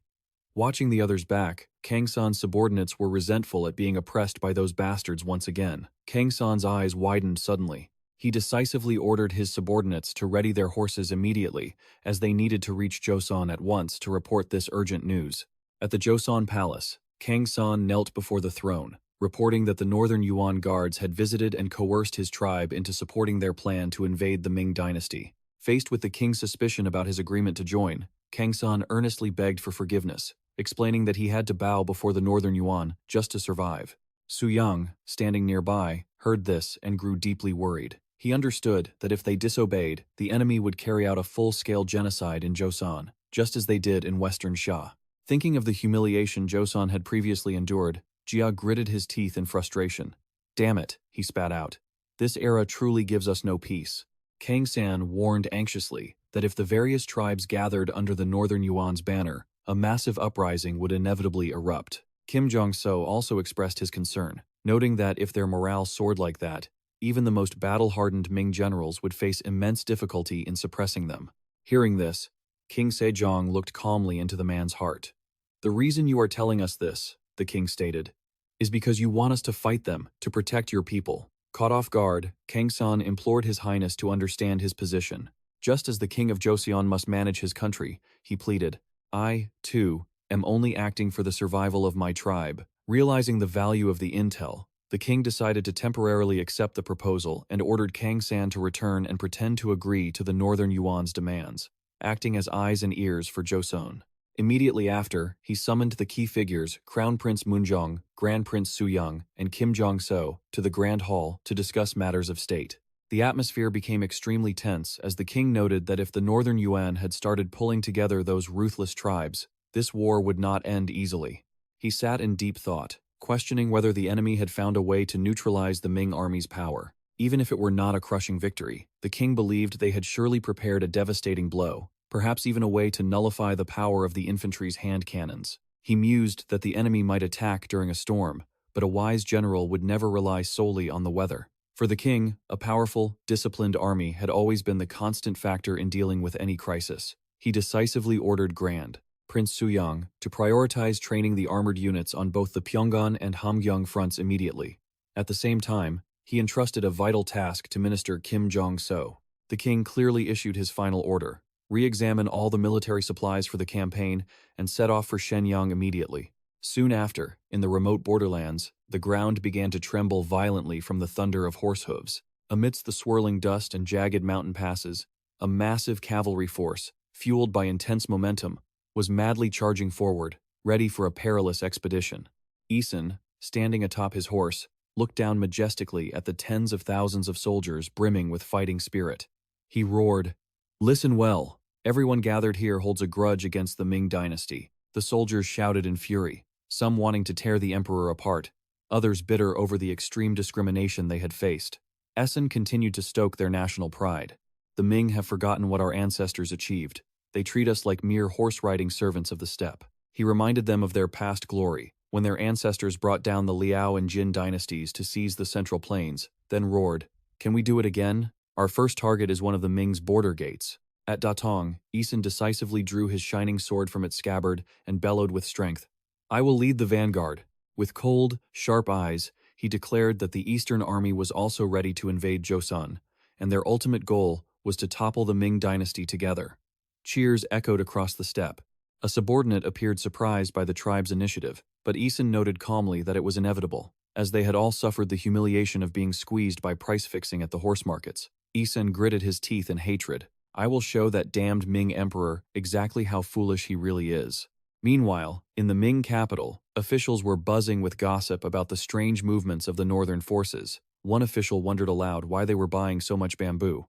Watching the others back, Kang San's subordinates were resentful at being oppressed by those bastards once again. Kang San's eyes widened suddenly. He decisively ordered his subordinates to ready their horses immediately, as they needed to reach Joseon at once to report this urgent news. At the Joseon Palace, Kang San knelt before the throne, reporting that the Northern Yuan guards had visited and coerced his tribe into supporting their plan to invade the Ming dynasty. Faced with the king's suspicion about his agreement to join, Kang San earnestly begged for forgiveness, explaining that he had to bow before the Northern Yuan just to survive. Suyang, standing nearby, heard this and grew deeply worried. He understood that if they disobeyed, the enemy would carry out a full-scale genocide in Joseon, just as they did in Western Sha. Thinking of the humiliation Joseon had previously endured, Jia gritted his teeth in frustration. "Damn it," he spat out. "This era truly gives us no peace." Kang San warned anxiously that if the various tribes gathered under the Northern Yuan's banner, a massive uprising would inevitably erupt. Kim Jong-so also expressed his concern, noting that if their morale soared like that, even the most battle-hardened Ming generals would face immense difficulty in suppressing them. Hearing this, King Sejong looked calmly into the man's heart. "The reason you are telling us this," the king stated, "is because you want us to fight them, to protect your people." Caught off guard, Kang San implored His Highness to understand his position. Just as the king of Joseon must manage his country, he pleaded, "I, too, am only acting for the survival of my tribe." Realizing the value of the intel, the king decided to temporarily accept the proposal and ordered Kang San to return and pretend to agree to the Northern Yuan's demands, acting as eyes and ears for Joseon. Immediately after, he summoned the key figures Crown Prince Moonjong, Grand Prince Suyang, and Kim Jong-so to the Grand Hall to discuss matters of state. The atmosphere became extremely tense as the king noted that if the Northern Yuan had started pulling together those ruthless tribes, this war would not end easily. He sat in deep thought, questioning whether the enemy had found a way to neutralize the Ming army's power. Even if it were not a crushing victory, the king believed they had surely prepared a devastating blow, perhaps even a way to nullify the power of the infantry's hand cannons. He mused that the enemy might attack during a storm, but a wise general would never rely solely on the weather. For the king, a powerful, disciplined army had always been the constant factor in dealing with any crisis. He decisively ordered Grand Prince Suyang to prioritize training the armored units on both the Pyongan and Hamgyong fronts immediately. At the same time, he entrusted a vital task to Minister Kim Jong-so. The king clearly issued his final order: re-examine all the military supplies for the campaign and set off for Shenyang immediately. Soon after, in the remote borderlands, the ground began to tremble violently from the thunder of horse hooves. Amidst the swirling dust and jagged mountain passes, a massive cavalry force, fueled by intense momentum, was madly charging forward, ready for a perilous expedition. Isun, standing atop his horse, looked down majestically at the tens of thousands of soldiers brimming with fighting spirit. He roared, "Listen well. Everyone gathered here holds a grudge against the Ming dynasty." The soldiers shouted in fury, some wanting to tear the emperor apart, others bitter over the extreme discrimination they had faced. Essen continued to stoke their national pride. "The Ming have forgotten what our ancestors achieved. They treat us like mere horse-riding servants of the steppe." He reminded them of their past glory, when their ancestors brought down the Liao and Jin dynasties to seize the Central Plains, then roared, "Can we do it again? Our first target is one of the Ming's border gates." At Datong, Isun decisively drew his shining sword from its scabbard and bellowed with strength, "I will lead the vanguard." With cold, sharp eyes, he declared that the Eastern army was also ready to invade Joseon, and their ultimate goal was to topple the Ming dynasty together. Cheers echoed across the steppe. A subordinate appeared surprised by the tribe's initiative, but Isun noted calmly that it was inevitable, as they had all suffered the humiliation of being squeezed by price-fixing at the horse markets. Isun gritted his teeth in hatred. "I will show that damned Ming emperor exactly how foolish he really is." Meanwhile, in the Ming capital, officials were buzzing with gossip about the strange movements of the northern forces. One official wondered aloud why they were buying so much bamboo,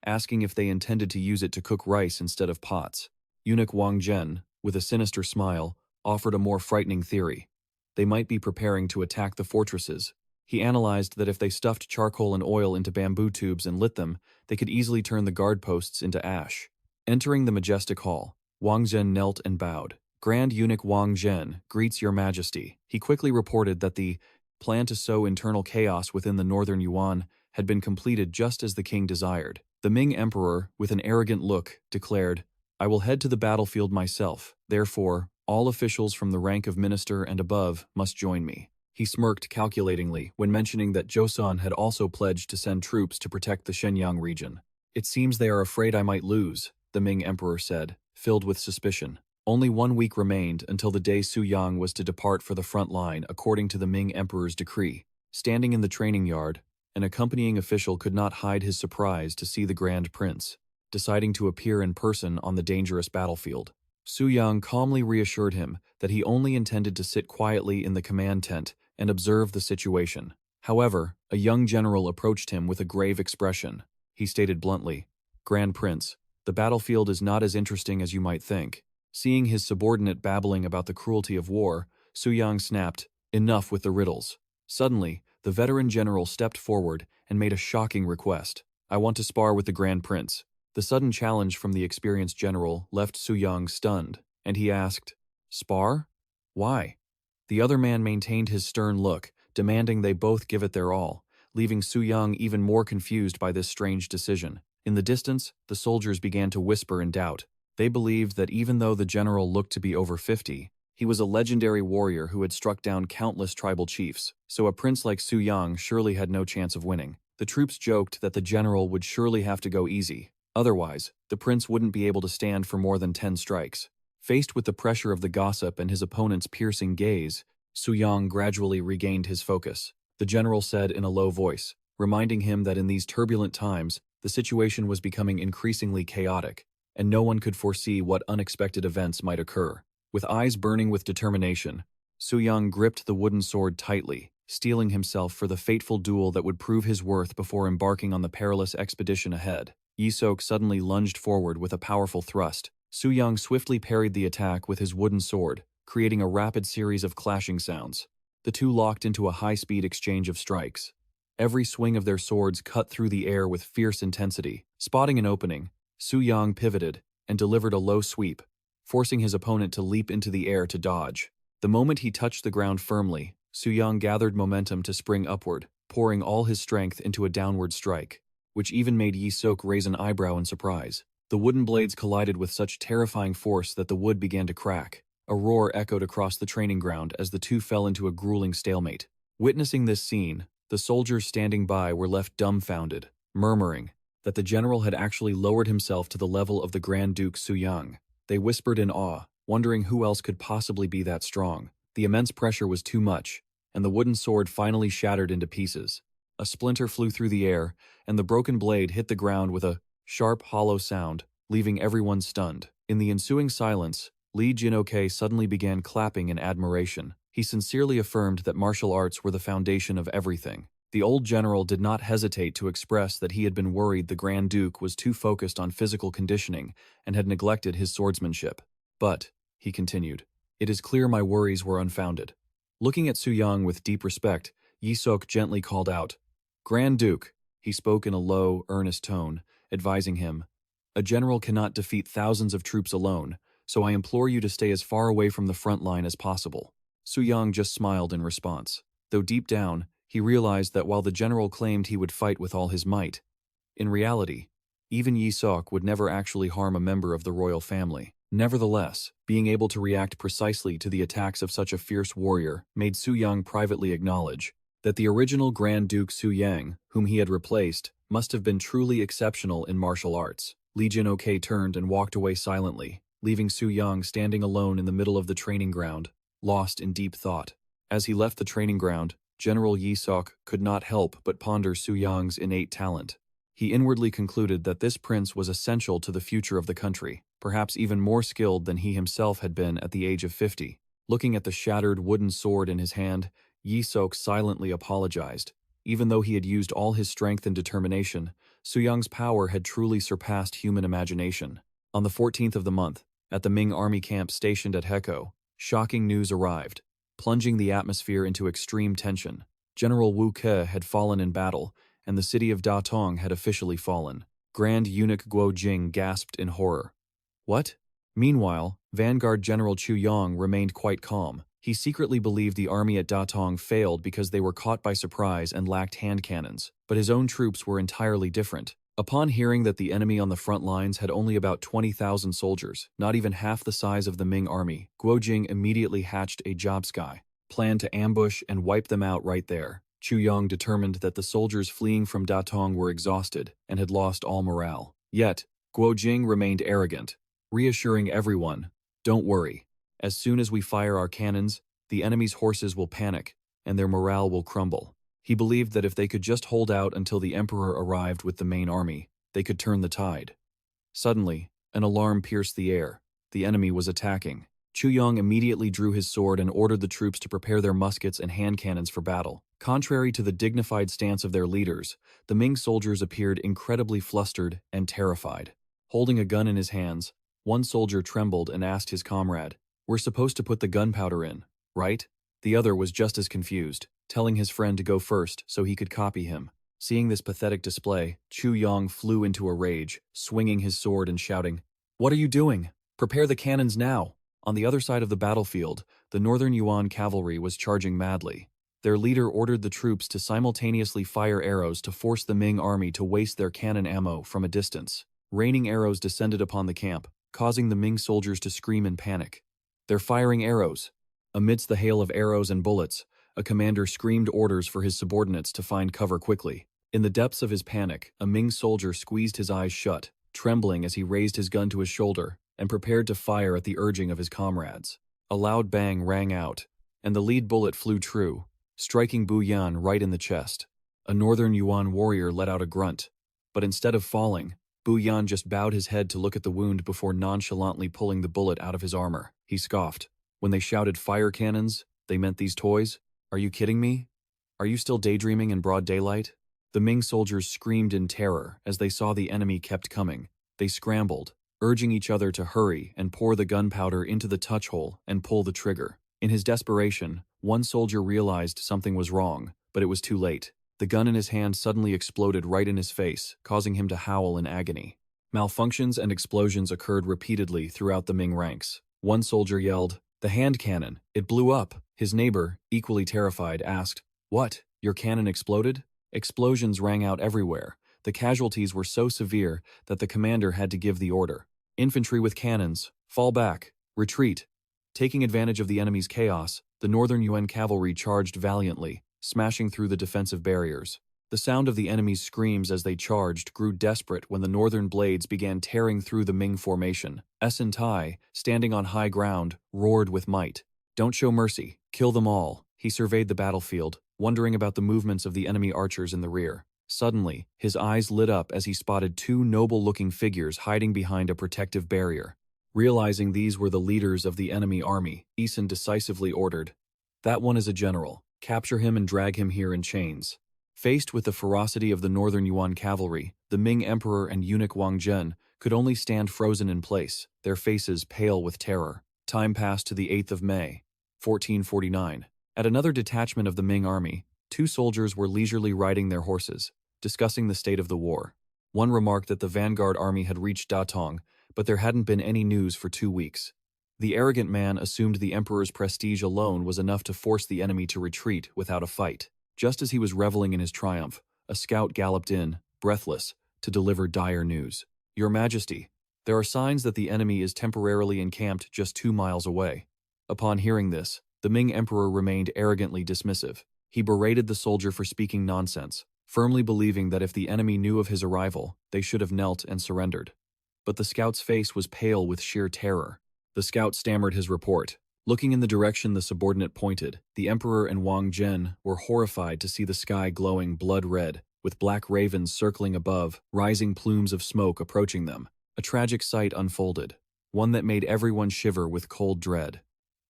asking if they intended to use it to cook rice instead of pots. Eunuch Wang Zhen, with a sinister smile, offered a more frightening theory. They might be preparing to attack the fortresses. He analyzed that if they stuffed charcoal and oil into bamboo tubes and lit them, they could easily turn the guard posts into ash. Entering the majestic hall, Wang Zhen knelt and bowed. "Grand Eunuch Wang Zhen greets your majesty." He quickly reported that the plan to sow internal chaos within the Northern Yuan had been completed just as the king desired. The Ming emperor, with an arrogant look, declared, "I will head to the battlefield myself. Therefore, All officials from the rank of minister and above must join me. He smirked calculatingly when mentioning that Joseon had also pledged to send troops to protect the Shenyang region. It seems they are afraid I might lose, the Ming emperor said, filled with suspicion. Only 1 week remained until the day Suyang was to depart for the front line according to the Ming emperor's decree. Standing in the training yard, an accompanying official could not hide his surprise to see the Grand Prince, deciding to appear in person on the dangerous battlefield. Suyang calmly reassured him that he only intended to sit quietly in the command tent and observe the situation. However, a young general approached him with a grave expression. He stated bluntly, "Grand Prince, the battlefield is not as interesting as you might think." Seeing his subordinate babbling about the cruelty of war, Suyang snapped, "Enough with the riddles." Suddenly, the veteran general stepped forward and made a shocking request. "I want to spar with the Grand Prince." The sudden challenge from the experienced general left Suyang stunned, and he asked, "Spar? Why?" The other man maintained his stern look, demanding they both give it their all, leaving Suyang even more confused by this strange decision. In the distance, the soldiers began to whisper in doubt. They believed that even though the general looked to be over 50, he was a legendary warrior who had struck down countless tribal chiefs, so a prince like Suyang surely had no chance of winning. The troops joked that the general would surely have to go easy. Otherwise, the prince wouldn't be able to stand for more than 10 strikes. Faced with the pressure of the gossip and his opponent's piercing gaze, Suyang gradually regained his focus. The general said in a low voice, reminding him that in these turbulent times, the situation was becoming increasingly chaotic, and no one could foresee what unexpected events might occur. With eyes burning with determination, Suyang gripped the wooden sword tightly, steeling himself for the fateful duel that would prove his worth before embarking on the perilous expedition ahead. Yisok suddenly lunged forward with a powerful thrust. Suyang swiftly parried the attack with his wooden sword, creating a rapid series of clashing sounds. The two locked into a high-speed exchange of strikes. Every swing of their swords cut through the air with fierce intensity. Spotting an opening, Suyang pivoted and delivered a low sweep, forcing his opponent to leap into the air to dodge. The moment he touched the ground firmly, Suyang gathered momentum to spring upward, pouring all his strength into a downward strike, which even made Yisok raise an eyebrow in surprise. The wooden blades collided with such terrifying force that the wood began to crack. A roar echoed across the training ground as the two fell into a grueling stalemate. Witnessing this scene, the soldiers standing by were left dumbfounded, murmuring that the general had actually lowered himself to the level of the Grand Duke Suyang. They whispered in awe, wondering who else could possibly be that strong. The immense pressure was too much, and the wooden sword finally shattered into pieces. A splinter flew through the air, and the broken blade hit the ground with a sharp, hollow sound, leaving everyone stunned. In the ensuing silence, Lee Jin-ok suddenly began clapping in admiration. He sincerely affirmed that martial arts were the foundation of everything. The old general did not hesitate to express that he had been worried the Grand Duke was too focused on physical conditioning and had neglected his swordsmanship. "But," he continued, "it is clear my worries were unfounded." Looking at Suyang with deep respect, Yisok gently called out, "Grand Duke," he spoke in a low, earnest tone, advising him, "A general cannot defeat thousands of troops alone, so I implore you to stay as far away from the front line as possible." Suyang just smiled in response, though deep down, he realized that while the general claimed he would fight with all his might, in reality, even Yisok would never actually harm a member of the royal family. Nevertheless, being able to react precisely to the attacks of such a fierce warrior made Suyang privately acknowledge that the original Grand Duke Suyang, whom he had replaced, must have been truly exceptional in martial arts. Lee Jin-ok turned and walked away silently, leaving Suyang standing alone in the middle of the training ground, lost in deep thought. As he left the training ground, General Yisok could not help but ponder Suyang's innate talent. He inwardly concluded that this prince was essential to the future of the country, perhaps even more skilled than he himself had been at the age of 50. Looking at the shattered wooden sword in his hand, Yisok silently apologized. Even though he had used all his strength and determination, Suyang's power had truly surpassed human imagination. On the 14th of the month, at the Ming army camp stationed at Heko, shocking news arrived, plunging the atmosphere into extreme tension. General Wu Ke had fallen in battle, and the city of Datong had officially fallen. Grand Eunuch Guo Jing gasped in horror. What? Meanwhile, Vanguard General Chu Yong remained quite calm. He secretly believed the army at Datong failed because they were caught by surprise and lacked hand cannons, but his own troops were entirely different. Upon hearing that the enemy on the front lines had only about 20,000 soldiers, not even half the size of the Ming army, Guo Jing immediately hatched a job-sky plan to ambush and wipe them out right there. Chu Yong determined that the soldiers fleeing from Datong were exhausted and had lost all morale. Yet, Guo Jing remained arrogant, reassuring everyone, "Don't worry. As soon as we fire our cannons, the enemy's horses will panic, and their morale will crumble." He believed that if they could just hold out until the emperor arrived with the main army, they could turn the tide. Suddenly, an alarm pierced the air. The enemy was attacking. Chu Yong immediately drew his sword and ordered the troops to prepare their muskets and hand cannons for battle. Contrary to the dignified stance of their leaders, the Ming soldiers appeared incredibly flustered and terrified. Holding a gun in his hands, one soldier trembled and asked his comrade, "We're supposed to put the gunpowder in, right?" The other was just as confused, telling his friend to go first so he could copy him. Seeing this pathetic display, Chu Yong flew into a rage, swinging his sword and shouting, "What are you doing? Prepare the cannons now!" On the other side of the battlefield, the Northern Yuan cavalry was charging madly. Their leader ordered the troops to simultaneously fire arrows to force the Ming army to waste their cannon ammo from a distance. Raining arrows descended upon the camp, causing the Ming soldiers to scream in panic. "They're firing arrows!" Amidst the hail of arrows and bullets, a commander screamed orders for his subordinates to find cover quickly. In the depths of his panic, a Ming soldier squeezed his eyes shut, trembling as he raised his gun to his shoulder and prepared to fire at the urging of his comrades. A loud bang rang out, and the lead bullet flew true, striking Bu Yan right in the chest. A Northern Yuan warrior let out a grunt, but instead of falling, Bu Yan just bowed his head to look at the wound before nonchalantly pulling the bullet out of his armor. He scoffed. When they shouted fire cannons, they meant these toys? Are you kidding me? Are you still daydreaming in broad daylight? The Ming soldiers screamed in terror as they saw the enemy kept coming. They scrambled, urging each other to hurry and pour the gunpowder into the touch hole and pull the trigger. In his desperation, one soldier realized something was wrong, but it was too late. The gun in his hand suddenly exploded right in his face, causing him to howl in agony. Malfunctions and explosions occurred repeatedly throughout the Ming ranks. One soldier yelled, "The hand cannon! It blew up!" His neighbor, equally terrified, asked, "What? Your cannon exploded?" Explosions rang out everywhere. The casualties were so severe that the commander had to give the order. "Infantry with cannons, fall back, retreat." Taking advantage of the enemy's chaos, the Northern Yuan cavalry charged valiantly, smashing through the defensive barriers. The sound of the enemy's screams as they charged grew desperate when the northern blades began tearing through the Ming formation. Essen Tai, standing on high ground, roared with might. "Don't show mercy, kill them all." He surveyed the battlefield, wondering about the movements of the enemy archers in the rear. Suddenly, his eyes lit up as he spotted two noble-looking figures hiding behind a protective barrier. Realizing these were the leaders of the enemy army, Eason decisively ordered, "That one is a general. Capture him and drag him here in chains." Faced with the ferocity of the Northern Yuan cavalry, the Ming emperor and eunuch Wang Zhen could only stand frozen in place, their faces pale with terror. Time passed to the 8th of May, 1449. At another detachment of the Ming army, two soldiers were leisurely riding their horses, discussing the state of the war. One remarked that the vanguard army had reached Datong, but there hadn't been any news for 2 weeks. The arrogant man assumed the emperor's prestige alone was enough to force the enemy to retreat without a fight. Just as he was reveling in his triumph, a scout galloped in, breathless, to deliver dire news. "Your Majesty, there are signs that the enemy is temporarily encamped just 2 miles away." Upon hearing this, the Ming emperor remained arrogantly dismissive. He berated the soldier for speaking nonsense, firmly believing that if the enemy knew of his arrival, they should have knelt and surrendered. But the scout's face was pale with sheer terror. The scout stammered his report. Looking in the direction the subordinate pointed, the emperor and Wang Zhen were horrified to see the sky glowing blood red, with black ravens circling above, rising plumes of smoke approaching them. A tragic sight unfolded, one that made everyone shiver with cold dread.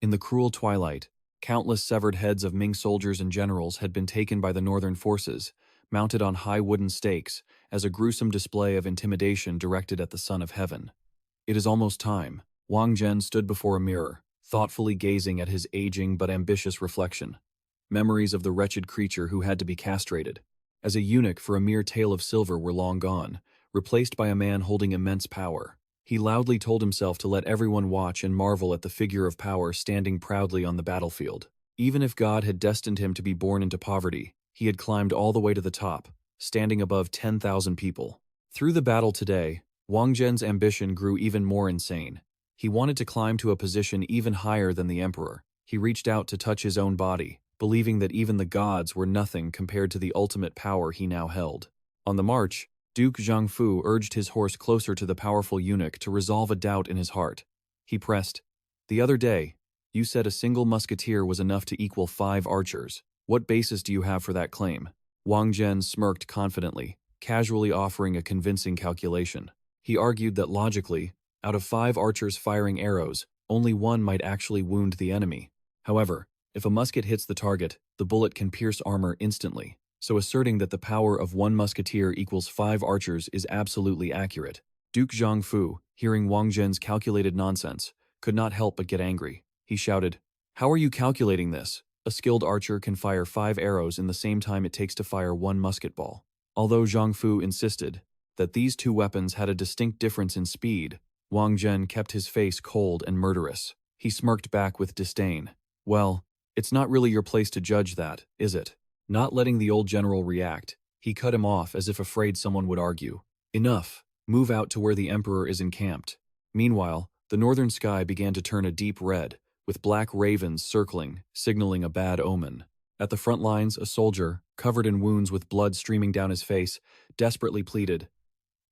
In the cruel twilight, countless severed heads of Ming soldiers and generals had been taken by the northern forces, mounted on high wooden stakes, as a gruesome display of intimidation directed at the Son of Heaven. "It is almost time." Wang Zhen stood before a mirror, thoughtfully gazing at his aging but ambitious reflection. Memories of the wretched creature who had to be castrated. As a eunuch for a mere tale of silver were long gone, replaced by a man holding immense power. He loudly told himself to let everyone watch and marvel at the figure of power standing proudly on the battlefield. Even if God had destined him to be born into poverty, he had climbed all the way to the top, standing above 10,000 people. Through the battle today, Wang Zhen's ambition grew even more insane. He wanted to climb to a position even higher than the emperor. He reached out to touch his own body, believing that even the gods were nothing compared to the ultimate power he now held. On the march, Duke Zhangfu urged his horse closer to the powerful eunuch to resolve a doubt in his heart. He pressed, "The other day, you said a single musketeer was enough to equal 5 archers. What basis do you have for that claim?" Wang Zhen smirked confidently, casually offering a convincing calculation. He argued that logically, out of 5 archers firing arrows, only one might actually wound the enemy. However, if a musket hits the target, the bullet can pierce armor instantly, so asserting that the power of 1 musketeer equals 5 archers is absolutely accurate. Duke Zhangfu, hearing Wang Zhen's calculated nonsense, could not help but get angry. He shouted, "How are you calculating this? A skilled archer can fire 5 arrows in the same time it takes to fire 1 musket ball." Although Zhangfu insisted that these 2 weapons had a distinct difference in speed, Wang Zhen kept his face cold and murderous. He smirked back with disdain. "Well, it's not really your place to judge that, is it?" Not letting the old general react, he cut him off as if afraid someone would argue. "Enough. Move out to where the emperor is encamped." Meanwhile, the northern sky began to turn a deep red, with black ravens circling, signaling a bad omen. At the front lines, a soldier, covered in wounds with blood streaming down his face, desperately pleaded,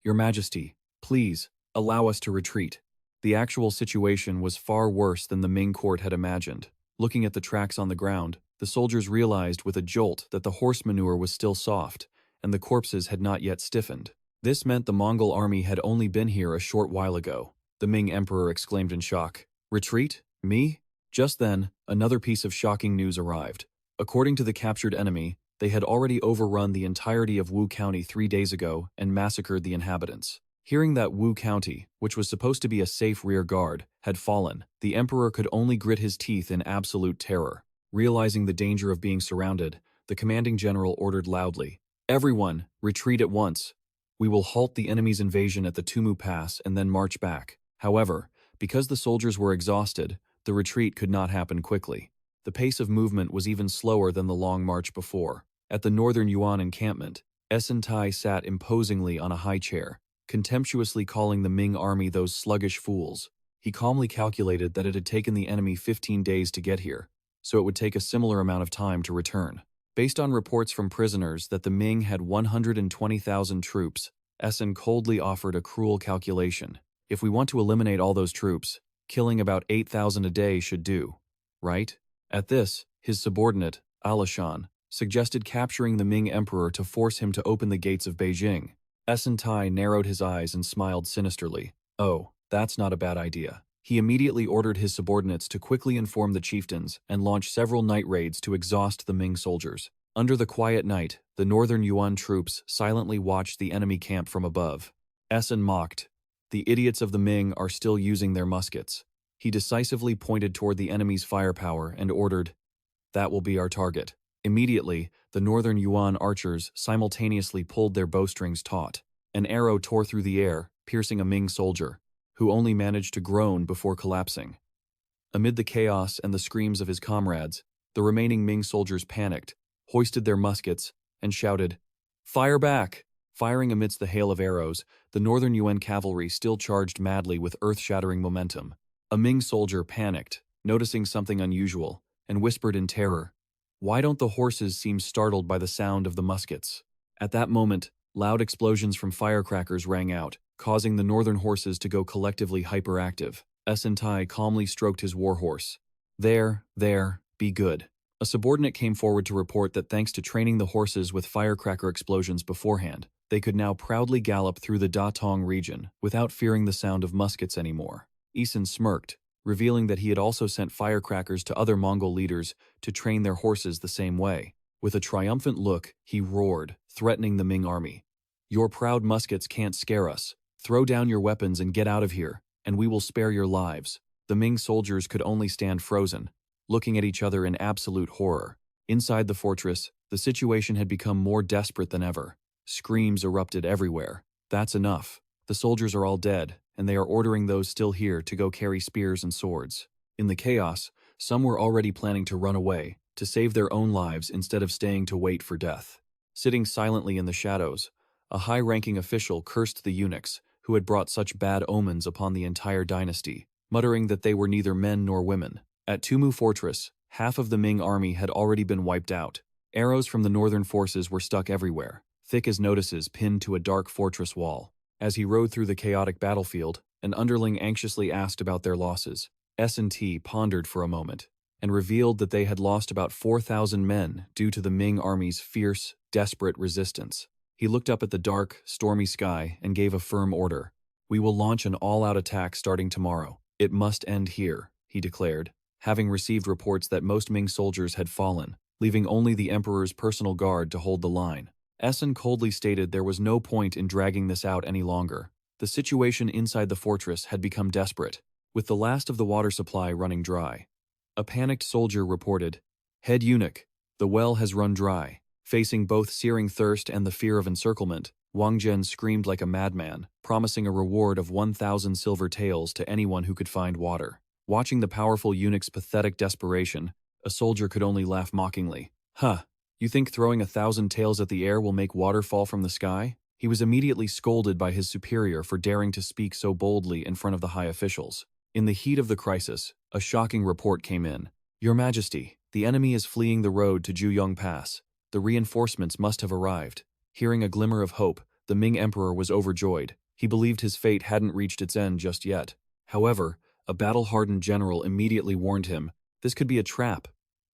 "Your Majesty, please, allow us to retreat." The actual situation was far worse than the Ming court had imagined. Looking at the tracks on the ground, the soldiers realized with a jolt that the horse manure was still soft, and the corpses had not yet stiffened. This meant the Mongol army had only been here a short while ago. The Ming emperor exclaimed in shock, "Retreat? Me?" Just then, another piece of shocking news arrived. According to the captured enemy, they had already overrun the entirety of Wu County 3 days ago and massacred the inhabitants. Hearing that Wu County, which was supposed to be a safe rear guard, had fallen, the emperor could only grit his teeth in absolute terror. Realizing the danger of being surrounded, the commanding general ordered loudly, "Everyone, retreat at once. We will halt the enemy's invasion at the Tumu Pass and then march back." However, because the soldiers were exhausted, the retreat could not happen quickly. The pace of movement was even slower than the long march before. At the northern Yuan encampment, Tai sat imposingly on a high chair, contemptuously calling the Ming army those sluggish fools. He calmly calculated that it had taken the enemy 15 days to get here, so it would take a similar amount of time to return. Based on reports from prisoners that the Ming had 120,000 troops, Essen coldly offered a cruel calculation. "If we want to eliminate all those troops, killing about 8,000 a day should do, right?" At this, his subordinate, Alishan, suggested capturing the Ming emperor to force him to open the gates of Beijing. Tai narrowed his eyes and smiled sinisterly. "Oh, that's not a bad idea." He immediately ordered his subordinates to quickly inform the chieftains and launch several night raids to exhaust the Ming soldiers. Under the quiet night, the northern Yuan troops silently watched the enemy camp from above. Essen mocked, "The idiots of the Ming are still using their muskets." He decisively pointed toward the enemy's firepower and ordered, "That will be our target." Immediately, the northern Yuan archers simultaneously pulled their bowstrings taut. An arrow tore through the air, piercing a Ming soldier, who only managed to groan before collapsing. Amid the chaos and the screams of his comrades, the remaining Ming soldiers panicked, hoisted their muskets, and shouted, "Fire back!" Firing amidst the hail of arrows, the northern Yuan cavalry still charged madly with earth-shattering momentum. A Ming soldier panicked, noticing something unusual, and whispered in terror, "Why don't the horses seem startled by the sound of the muskets?" At that moment, loud explosions from firecrackers rang out, causing the northern horses to go collectively hyperactive. Tai calmly stroked his warhorse. There, be good." A subordinate came forward to report that thanks to training the horses with firecracker explosions beforehand, they could now proudly gallop through the Datong region without fearing the sound of muskets anymore. Essen smirked, revealing that he had also sent firecrackers to other Mongol leaders to train their horses the same way. With a triumphant look, he roared, threatening the Ming army. "Your proud muskets can't scare us. Throw down your weapons and get out of here, and we will spare your lives." The Ming soldiers could only stand frozen, looking at each other in absolute horror. Inside the fortress, the situation had become more desperate than ever. Screams erupted everywhere. "That's enough. The soldiers are all dead, and they are ordering those still here to go carry spears and swords." In the chaos, some were already planning to run away, to save their own lives instead of staying to wait for death. Sitting silently in the shadows, A high-ranking official cursed the eunuchs, who had brought such bad omens upon the entire dynasty, muttering that they were neither men nor women. At Tumu Fortress, half of the Ming army had already been wiped out. Arrows from the northern forces were stuck everywhere, thick as notices pinned to a dark fortress wall. As he rode through the chaotic battlefield, an underling anxiously asked about their losses. S&T pondered for a moment, and revealed that they had lost about 4,000 men due to the Ming army's fierce, desperate resistance. He looked up at the dark, stormy sky and gave a firm order. "We will launch an all-out attack starting tomorrow. It must end here," he declared, having received reports that most Ming soldiers had fallen, leaving only the emperor's personal guard to hold the line. Essen coldly stated there was no point in dragging this out any longer. The situation inside the fortress had become desperate, with the last of the water supply running dry. A panicked soldier reported, "Head eunuch, the well has run dry." Facing both searing thirst and the fear of encirclement, Wang Zhen screamed like a madman, promising a reward of 1,000 silver taels to anyone who could find water. Watching the powerful eunuch's pathetic desperation, a soldier could only laugh mockingly. "Huh, you think throwing 1,000 taels at the air will make water fall from the sky?" He was immediately scolded by his superior for daring to speak so boldly in front of the high officials. In the heat of the crisis, a shocking report came in. "Your Majesty, the enemy is fleeing the road to Juyong Pass. The reinforcements must have arrived." Hearing a glimmer of hope, the Ming emperor was overjoyed. He believed his fate hadn't reached its end just yet. However, a battle-hardened general immediately warned him, "This could be a trap.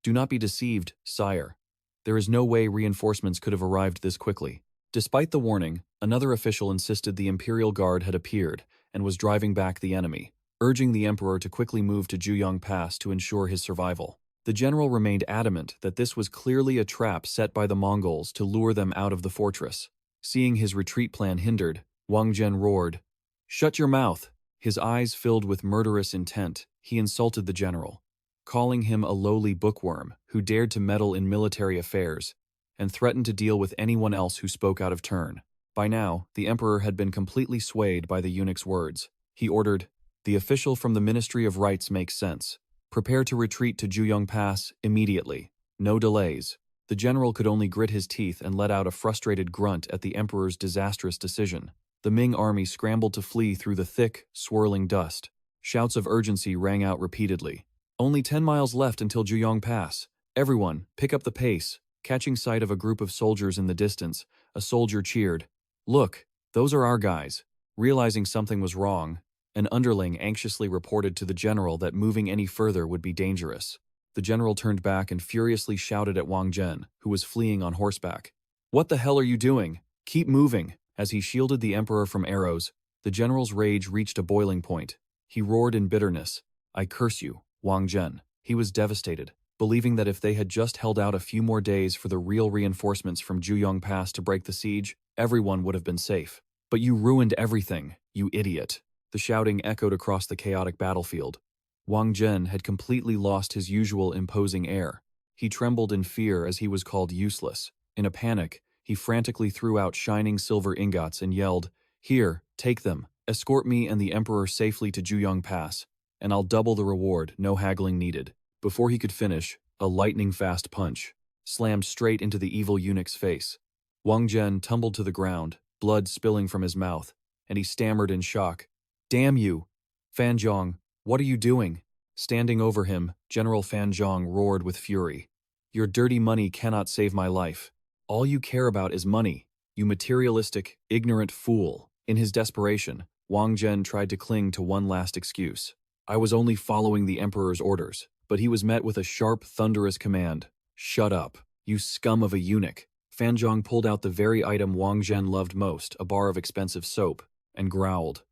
Do not be deceived, sire. There is no way reinforcements could have arrived this quickly." Despite the warning, another official insisted the Imperial Guard had appeared and was driving back the enemy, urging the emperor to quickly move to Juyong Pass to ensure his survival. The general remained adamant that this was clearly a trap set by the Mongols to lure them out of the fortress. Seeing his retreat plan hindered, Wang Zhen roared, "Shut your mouth!" His eyes filled with murderous intent, he insulted the general, calling him a lowly bookworm who dared to meddle in military affairs, and threatened to deal with anyone else who spoke out of turn. By now, the emperor had been completely swayed by the eunuch's words. He ordered, "The official from the Ministry of Rights makes sense. Prepare to retreat to Juyong Pass immediately. No delays." The general could only grit his teeth and let out a frustrated grunt at the emperor's disastrous decision. The Ming army scrambled to flee through the thick, swirling dust. Shouts of urgency rang out repeatedly. "Only 10 miles left until Juyong Pass. Everyone, pick up the pace." Catching sight of a group of soldiers in the distance, a soldier cheered, "Look, those are our guys." Realizing something was wrong, an underling anxiously reported to the general that moving any further would be dangerous. The general turned back and furiously shouted at Wang Zhen, who was fleeing on horseback. "What the hell are you doing? Keep moving!" As he shielded the emperor from arrows, the general's rage reached a boiling point. He roared in bitterness, "I curse you, Wang Zhen." He was devastated, believing that if they had just held out a few more days for the real reinforcements from Juyong Pass to break the siege, everyone would have been safe. "But you ruined everything, you idiot." The shouting echoed across the chaotic battlefield. Wang Zhen had completely lost his usual imposing air. He trembled in fear as he was called useless. In a panic, he frantically threw out shining silver ingots and yelled, "Here, take them. Escort me and the emperor safely to Juyong Pass, and I'll double the reward, no haggling needed." Before he could finish, a lightning-fast punch slammed straight into the evil eunuch's face. Wang Zhen tumbled to the ground, blood spilling from his mouth, and he stammered in shock, "Damn you! Fan Zhong, what are you doing?" Standing over him, General Fan Zhong roared with fury, "Your dirty money cannot save my life. All you care about is money, you materialistic, ignorant fool." In his desperation, Wang Zhen tried to cling to one last excuse. "I was only following the emperor's orders." But he was met with a sharp, thunderous command. "Shut up, you scum of a eunuch." Fan Zhong pulled out the very item Wang Zhen loved most, a bar of expensive soap, and growled,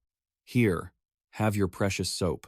"Here, have your precious soap."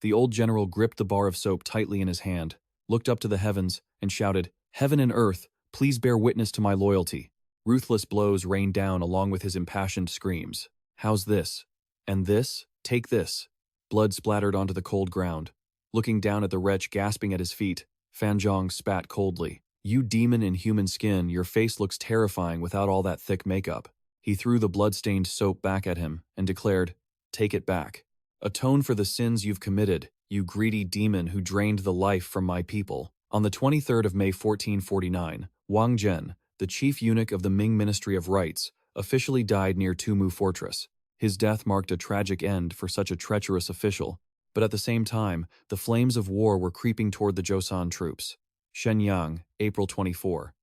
The old general gripped the bar of soap tightly in his hand, looked up to the heavens, and shouted, "Heaven and earth, please bear witness to my loyalty." Ruthless blows rained down along with his impassioned screams. "How's this? And this? Take this." Blood splattered onto the cold ground. Looking down at the wretch gasping at his feet, Fan Zhong spat coldly. "You demon in human skin, your face looks terrifying without all that thick makeup." He threw the blood-stained soap back at him and declared, "Take it back. Atone for the sins you've committed, you greedy demon who drained the life from my people." On the 23rd of May 1449, Wang Zhen, the chief eunuch of the Ming Ministry of Rights, officially died near Tumu Fortress. His death marked a tragic end for such a treacherous official, but at the same time, the flames of war were creeping toward the Joseon troops. Shenyang, April 24.